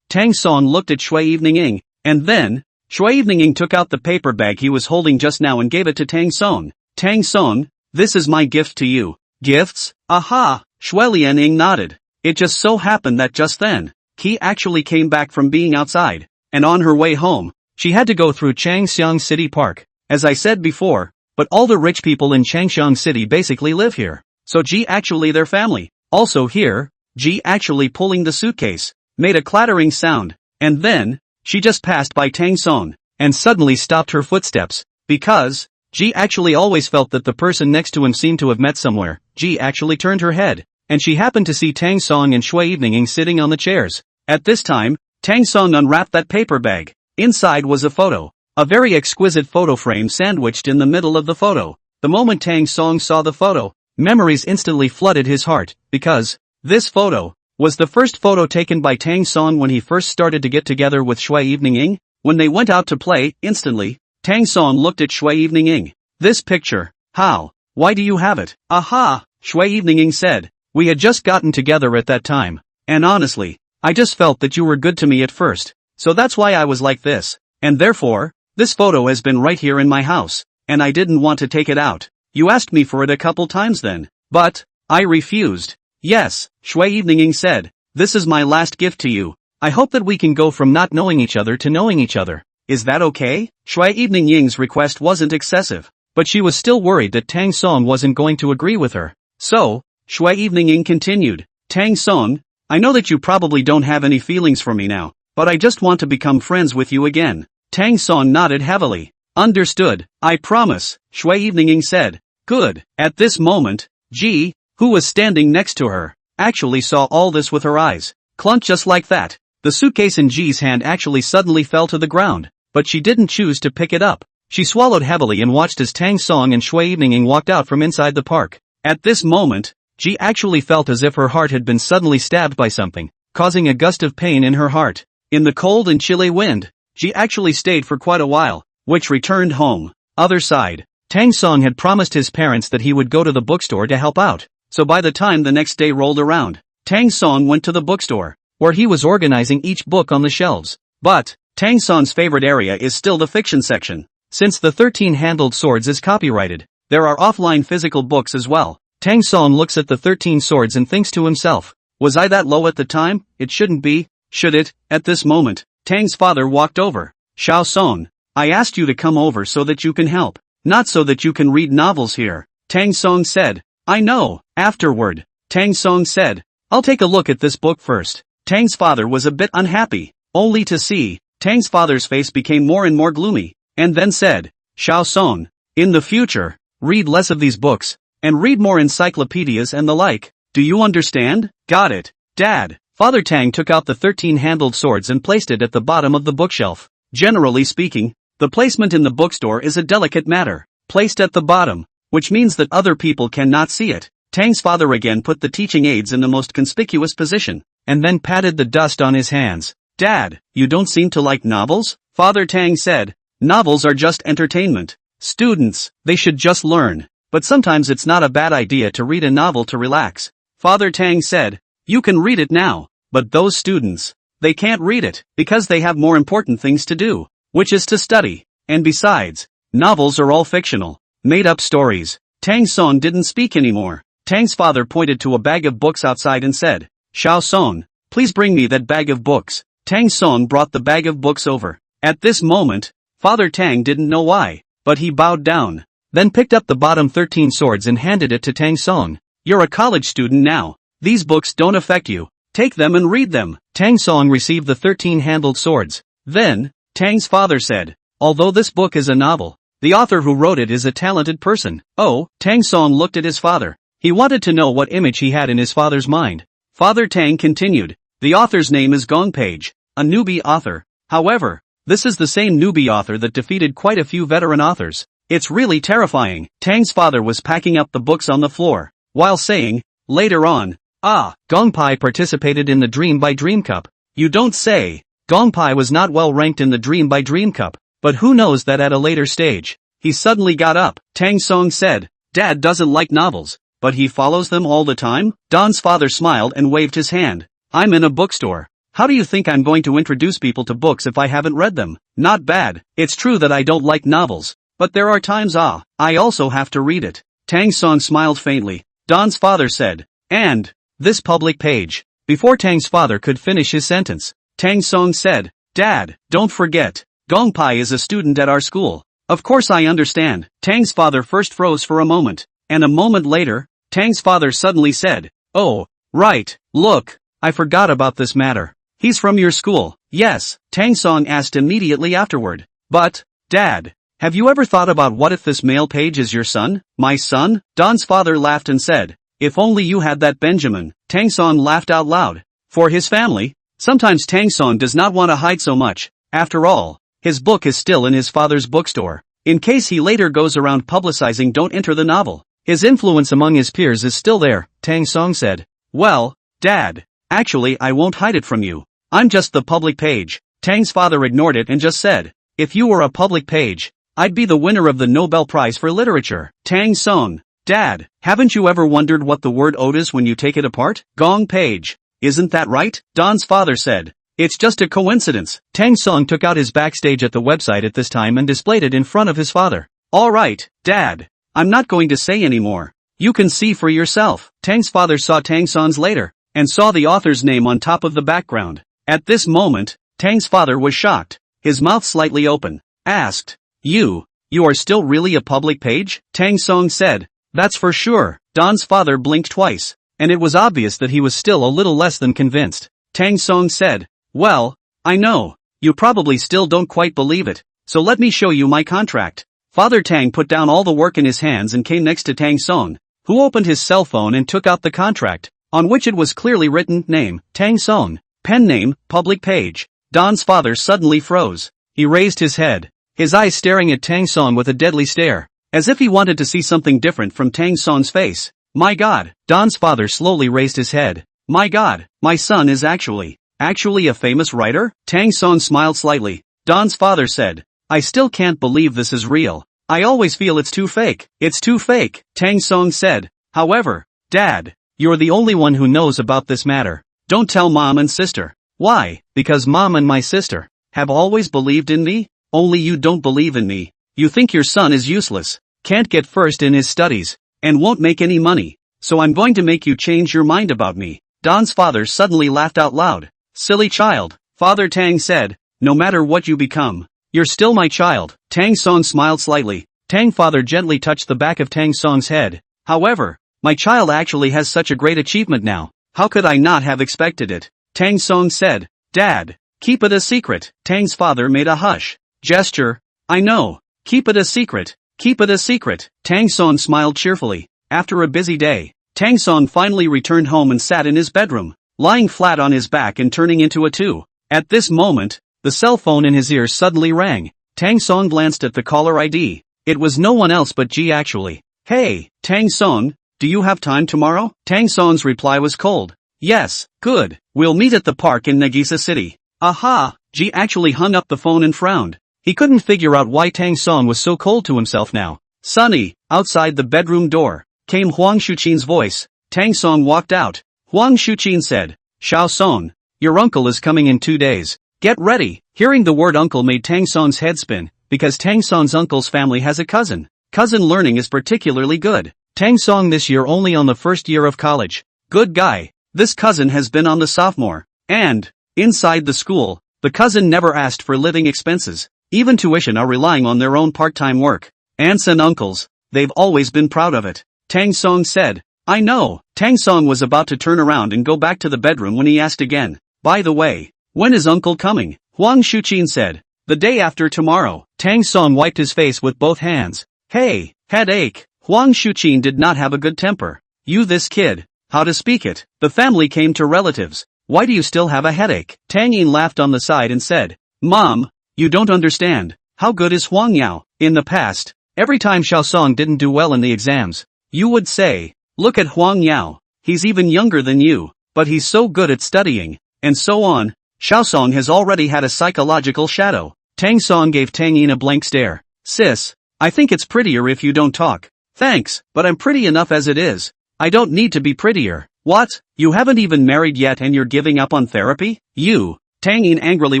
Tang Song looked at Shui Evening, and then, Shui Evening took out the paper bag he was holding just now and gave it to Tang Song. Tang Song, this is my gift to you. Gifts? Aha! Shui Lianing nodded. It just so happened that just then, Qi actually came back from being outside, and on her way home, she had to go through Changxiang City Park. As I said before, but all the rich people in Changxiang City basically live here. So Ji actually their family. Also here, Ji actually pulling the suitcase, made a clattering sound, and then, she just passed by Tang Song, and suddenly stopped her footsteps, because, Ji actually always felt that the person next to him seemed to have met somewhere. Ji actually turned her head, and she happened to see Tang Song and Shui Evening sitting on the chairs. At this time, Tang Song unwrapped that paper bag. Inside was a photo. A very exquisite photo frame sandwiched in the middle of the photo. The moment Tang Song saw the photo, memories instantly flooded his heart, because, this photo, was the first photo taken by Tang Song when he first started to get together with Shui Evening. When they went out to play, instantly, Tang Song looked at Shui Evening. This picture, how? Why do you have it? Aha! Shui Evening said. We had just gotten together at that time, and honestly, I just felt that you were good to me at first, so that's why I was like this, and therefore, this photo has been right here in my house, and I didn't want to take it out. You asked me for it a couple times then, but, I refused. Yes, Shui Evening said, this is my last gift to you. I hope that we can go from not knowing each other to knowing each other. Is that okay? Shui Evening's request wasn't excessive, but she was still worried that Tang Song wasn't going to agree with her. So, Shui Evening continued, Tang Song, I know that you probably don't have any feelings for me now, but I just want to become friends with you again. Tang Song nodded heavily. Understood, I promise, Shui Evening said. Good. At this moment, Ji, who was standing next to her, actually saw all this with her eyes. Clunked just like that. The suitcase in Ji's hand actually suddenly fell to the ground, but she didn't choose to pick it up. She swallowed heavily and watched as Tang Song and Shui Evening walked out from inside the park. At this moment, Ji actually felt as if her heart had been suddenly stabbed by something, causing a gust of pain in her heart. In the cold and chilly wind, Ji actually stayed for quite a while, which returned home. Other side, Tang Song had promised his parents that he would go to the bookstore to help out, so by the time the next day rolled around, Tang Song went to the bookstore, where he was organizing each book on the shelves. But, Tang Song's favorite area is still the fiction section. Since the 13-handled swords is copyrighted, there are offline physical books as well. Tang Song looks at the 13 swords and thinks to himself, was I that low at the time? It shouldn't be, should it? At this moment, Tang's father walked over. Xiao Song, I asked you to come over so that you can help, not so that you can read novels here. Tang Song said, I know. Afterward, Tang Song said, I'll take a look at this book first. Tang's father was a bit unhappy, only to see, Tang's father's face became more and more gloomy, and then said, Xiao Song, in the future, read less of these books, and read more encyclopedias and the like. Do you understand? Got it, Dad. Father Tang took out the 13-handled swords and placed it at the bottom of the bookshelf. Generally speaking, the placement in the bookstore is a delicate matter, placed at the bottom, which means that other people cannot see it. Tang's father again put the teaching aids in the most conspicuous position, and then patted the dust on his hands. Dad, you don't seem to like novels? Father Tang said. Novels are just entertainment. Students, they should just learn. But sometimes it's not a bad idea to read a novel to relax. Father Tang said. You can read it now, but those students, they can't read it, because they have more important things to do, which is to study. And besides, novels are all fictional, made-up stories. Tang Song didn't speak anymore. Tang's father pointed to a bag of books outside and said, Xiao Song, please bring me that bag of books. Tang Song brought the bag of books over. At this moment, Father Tang didn't know why, but he bowed down, then picked up the bottom 13 swords and handed it to Tang Song. You're a college student now. These books don't affect you. Take them and read them. Tang Song received the 13-handled swords. Then, Tang's father said, although this book is a novel, the author who wrote it is a talented person. Oh, Tang Song looked at his father. He wanted to know what image he had in his father's mind. Father Tang continued, the author's name is Gong Page, a newbie author. However, this is the same newbie author that defeated quite a few veteran authors. It's really terrifying. Tang's father was packing up the books on the floor, while saying, later on, Gong Pai participated in the Dream by Dream Cup. You don't say. Gong Pai was not well ranked in the Dream by Dream Cup, but who knows that at a later stage. He suddenly got up. Tang Song said, Dad doesn't like novels, but he follows them all the time? Don's father smiled and waved his hand. I'm in a bookstore. How do you think I'm going to introduce people to books if I haven't read them? Not bad. It's true that I don't like novels, but there are times I also have to read it. Tang Song smiled faintly. Don's father said, and this public page. Before Tang's father could finish his sentence, Tang Song said, Dad, don't forget, Gong Pai is a student at our school. Of course I understand. Tang's father first froze for a moment, and a moment later, Tang's father suddenly said, oh, right, look, I forgot about this matter. He's from your school. Yes, Tang Song asked immediately afterward. But, Dad, have you ever thought about what if this male page is your son? My son? Don's father laughed and said, if only you had that Benjamin. Tang Song laughed out loud. For his family? Sometimes Tang Song does not want to hide so much. After all, his book is still in his father's bookstore. In case he later goes around publicizing don't enter the novel, his influence among his peers is still there. Tang Song said, well, Dad, actually I won't hide it from you. I'm just the public page. Tang's father ignored it and just said, if you were a public page, I'd be the winner of the Nobel Prize for Literature. Tang Song, Dad, haven't you ever wondered what the word ode is when you take it apart? Gong Page. Isn't that right? Don's father said. It's just a coincidence. Tang Song took out his backstage at the website at this time and displayed it in front of his father. Alright, Dad. I'm not going to say anymore. You can see for yourself. Tang's father saw Tang Song's later, and saw the author's name on top of the background. At this moment, Tang's father was shocked. His mouth slightly open. Asked, you are still really a public page? Tang Song said, that's for sure. Don's father blinked twice, and it was obvious that he was still a little less than convinced. Tang Song said, well, I know, you probably still don't quite believe it, so let me show you my contract. Father Tang put down all the work in his hands and came next to Tang Song, who opened his cell phone and took out the contract, on which it was clearly written, name, Tang Song, pen name, public page. Don's father suddenly froze. He raised his head, his eyes staring at Tang Song with a deadly stare, as if he wanted to see something different from Tang Song's face. My God, Don's father slowly raised his head. My God, my son is actually a famous writer? Tang Song smiled slightly. Don's father said, I still can't believe this is real. I always feel it's too fake. It's too fake, Tang Song said. However, Dad, you're the only one who knows about this matter. Don't tell Mom and sister. Why? Because Mom and my sister have always believed in me? Only you don't believe in me. You think your son is useless, can't get first in his studies, and won't make any money. So I'm going to make you change your mind about me. Don's father suddenly laughed out loud. Silly child, Father Tang said, no matter what you become, you're still my child. Tang Song smiled slightly. Tang father gently touched the back of Tang Song's head. However, my child actually has such a great achievement now. How could I not have expected it? Tang Song said, Dad, keep it a secret. Tang's father made a hush gesture. I know. Keep it a secret. Keep it a secret. Tang Song smiled cheerfully. After a busy day, Tang Song finally returned home and sat in his bedroom, lying flat on his back and turning into a 2. At this moment, the cell phone in his ear suddenly rang. Tang Song glanced at the caller ID. It was no one else but Ji actually. Hey, Tang Song, do you have time tomorrow? Tang Song's reply was cold. Yes, good. We'll meet at the park in Nagisa City. Aha! Ji actually hung up the phone and frowned. He couldn't figure out why Tang Song was so cold to himself now. Sonny, outside the bedroom door, came Huang Shuqin's voice. Tang Song walked out. Huang Shuqin said, Xiao Song, your uncle is coming in 2 days. Get ready. Hearing the word uncle made Tang Song's head spin, because Tang Song's uncle's family has a cousin. Cousin learning is particularly good. Tang Song this year only on the first year of college. Good guy. This cousin has been on the sophomore. And, inside the school, the cousin never asked for living expenses. Even tuition are relying on their own part-time work. Aunts and uncles, they've always been proud of it. Tang Song said, I know. Tang Song was about to turn around and go back to the bedroom when he asked again. By the way, when is uncle coming? Huang Shuqin said, the day after tomorrow. Tang Song wiped his face with both hands. Hey, headache. Huang Shuqin did not have a good temper. You this kid. How to speak it. The family came to relatives. Why do you still have a headache? Tang Yin laughed on the side and said, Mom, you don't understand. How good is Huang Yao? In the past, every time Xiao Song didn't do well in the exams, you would say, look at Huang Yao. He's even younger than you, but he's so good at studying, and so on. Xiao Song has already had a psychological shadow. Tang Song gave Tang Yin a blank stare. Sis, I think it's prettier if you don't talk. Thanks, but I'm pretty enough as it is. I don't need to be prettier. What? You haven't even married yet and you're giving up on therapy? You. Tang Yin angrily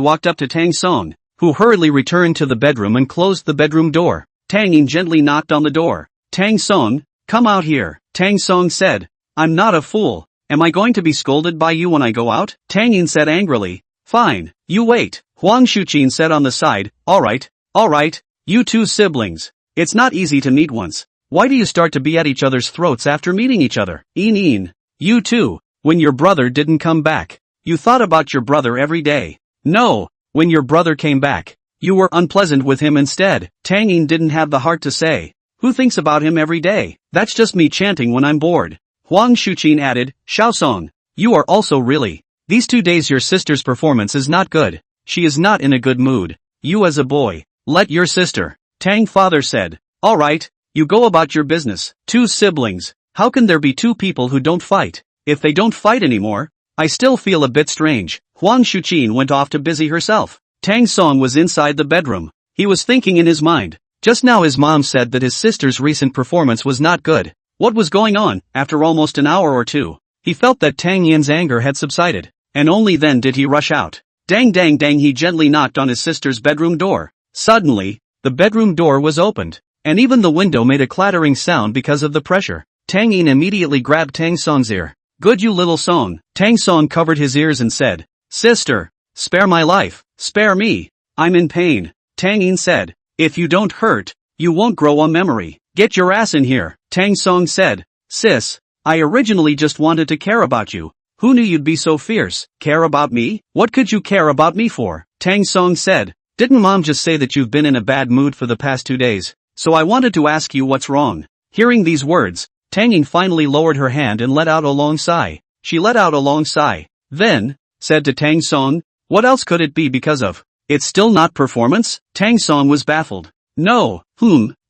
walked up to Tang Song, who hurriedly returned to the bedroom and closed the bedroom door. Tang Yin gently knocked on the door. Tang Song, come out here. Tang Song said, I'm not a fool. Am I going to be scolded by you when I go out? Tang Yin said angrily. Fine, you wait. Huang Shuqin said on the side, alright, you two siblings. It's not easy to meet once. Why do you start to be at each other's throats after meeting each other? You too. When your brother didn't come back, you thought about your brother every day. No, when your brother came back, you were unpleasant with him instead. Tang Yin didn't have the heart to say, who thinks about him every day? That's just me chanting when I'm bored. Huang Shuqin added, Xiao Song, you are also really. These 2 days your sister's performance is not good. She is not in a good mood. You as a boy, let your sister. Tang father said, alright. You go about your business. 2 siblings. How can there be 2 people who don't fight? If they don't fight anymore, I still feel a bit strange. Huang Shuqin went off to busy herself. Tang Song was inside the bedroom. He was thinking in his mind. Just now his mom said that his sister's recent performance was not good. What was going on? After almost an hour or two, he felt that Tang Yin's anger had subsided, and only then did he rush out. Dang dang dang, he gently knocked on his sister's bedroom door. Suddenly, the bedroom door was opened. And even the window made a clattering sound because of the pressure. Tang Yin immediately grabbed Tang Song's ear. Good you little Song. Tang Song covered his ears and said, Sister, spare my life, spare me. I'm in pain. Tang Yin said, if you don't hurt, you won't grow a memory. Get your ass in here. Tang Song said, Sis, I originally just wanted to care about you. Who knew you'd be so fierce? Care about me? What could you care about me for? Tang Song said, didn't Mom just say that you've been in a bad mood for the past 2 days? So I wanted to ask you what's wrong. Hearing these words, Tang Yin finally lowered her hand and let out a long sigh. She let out a long sigh. Then, said to Tang Song, what else could it be because of? It's still not performance? Tang Song was baffled. No,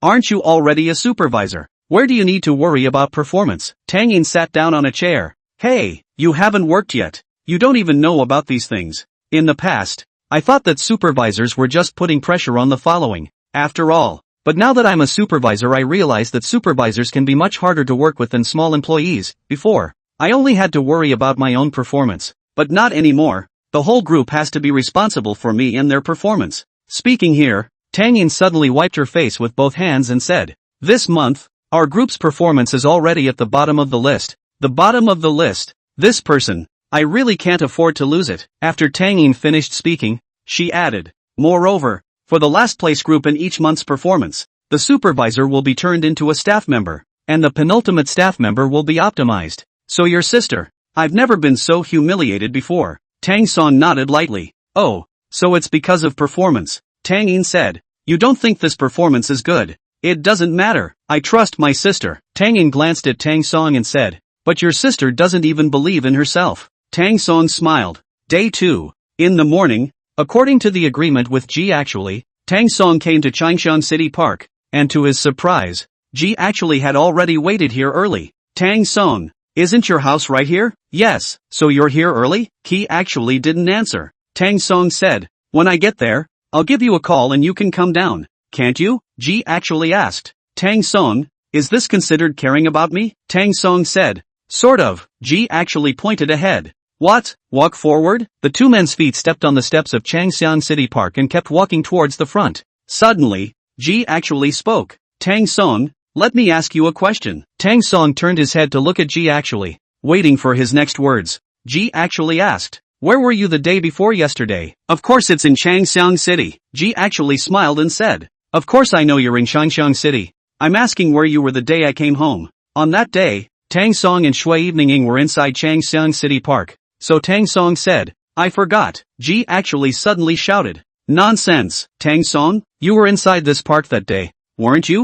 aren't you already a supervisor? Where do you need to worry about performance? Tang Yin sat down on a chair. Hey, you haven't worked yet. You don't even know about these things. In the past, I thought that supervisors were just putting pressure on the following. After all, but now that I'm a supervisor I realize that supervisors can be much harder to work with than small employees. Before, I only had to worry about my own performance. But not anymore. The whole group has to be responsible for me and their performance. Speaking here, Tang Yin suddenly wiped her face with both hands and said, this month, our group's performance is already at the bottom of the list. The bottom of the list. This person. I really can't afford to lose it. After Tang Yin finished speaking, she added, moreover, for the last place group in each month's performance, the supervisor will be turned into a staff member, and the penultimate staff member will be optimized. So your sister. I've never been so humiliated before. Tang Song nodded lightly. Oh, so it's because of performance. Tang Yin said, you don't think this performance is good? It doesn't matter. I trust my sister. Tang Yin glanced at Tang Song and said, but your sister doesn't even believe in herself. Tang Song smiled. Day 2. In the morning, according to the agreement with Ji actually, Tang Song came to Changshan City Park, and to his surprise, Ji actually had already waited here early. Tang Song, isn't your house right here? Yes, so you're here early? He actually didn't answer. Tang Song said. When I get there, I'll give you a call and you can come down. Can't you? Ji actually asked. Tang Song, is this considered caring about me? Tang Song said. Sort of. Ji actually pointed ahead. What? Walk forward? The two men's feet stepped on the steps of Changxiang City Park and kept walking towards the front. Suddenly, Ji actually spoke. Tang Song, let me ask you a question. Tang Song turned his head to look at Ji actually, waiting for his next words. Ji actually asked. Where were you the day before yesterday? Of course it's in Changxiang City. Ji actually smiled and said. Of course I know you're in Changxiang City. I'm asking where you were the day I came home. On that day, Tang Song and Shui Evening were inside Changxiang City Park. So Tang Song said, I forgot. Ji actually suddenly shouted. Nonsense, Tang Song, you were inside this park that day, weren't you?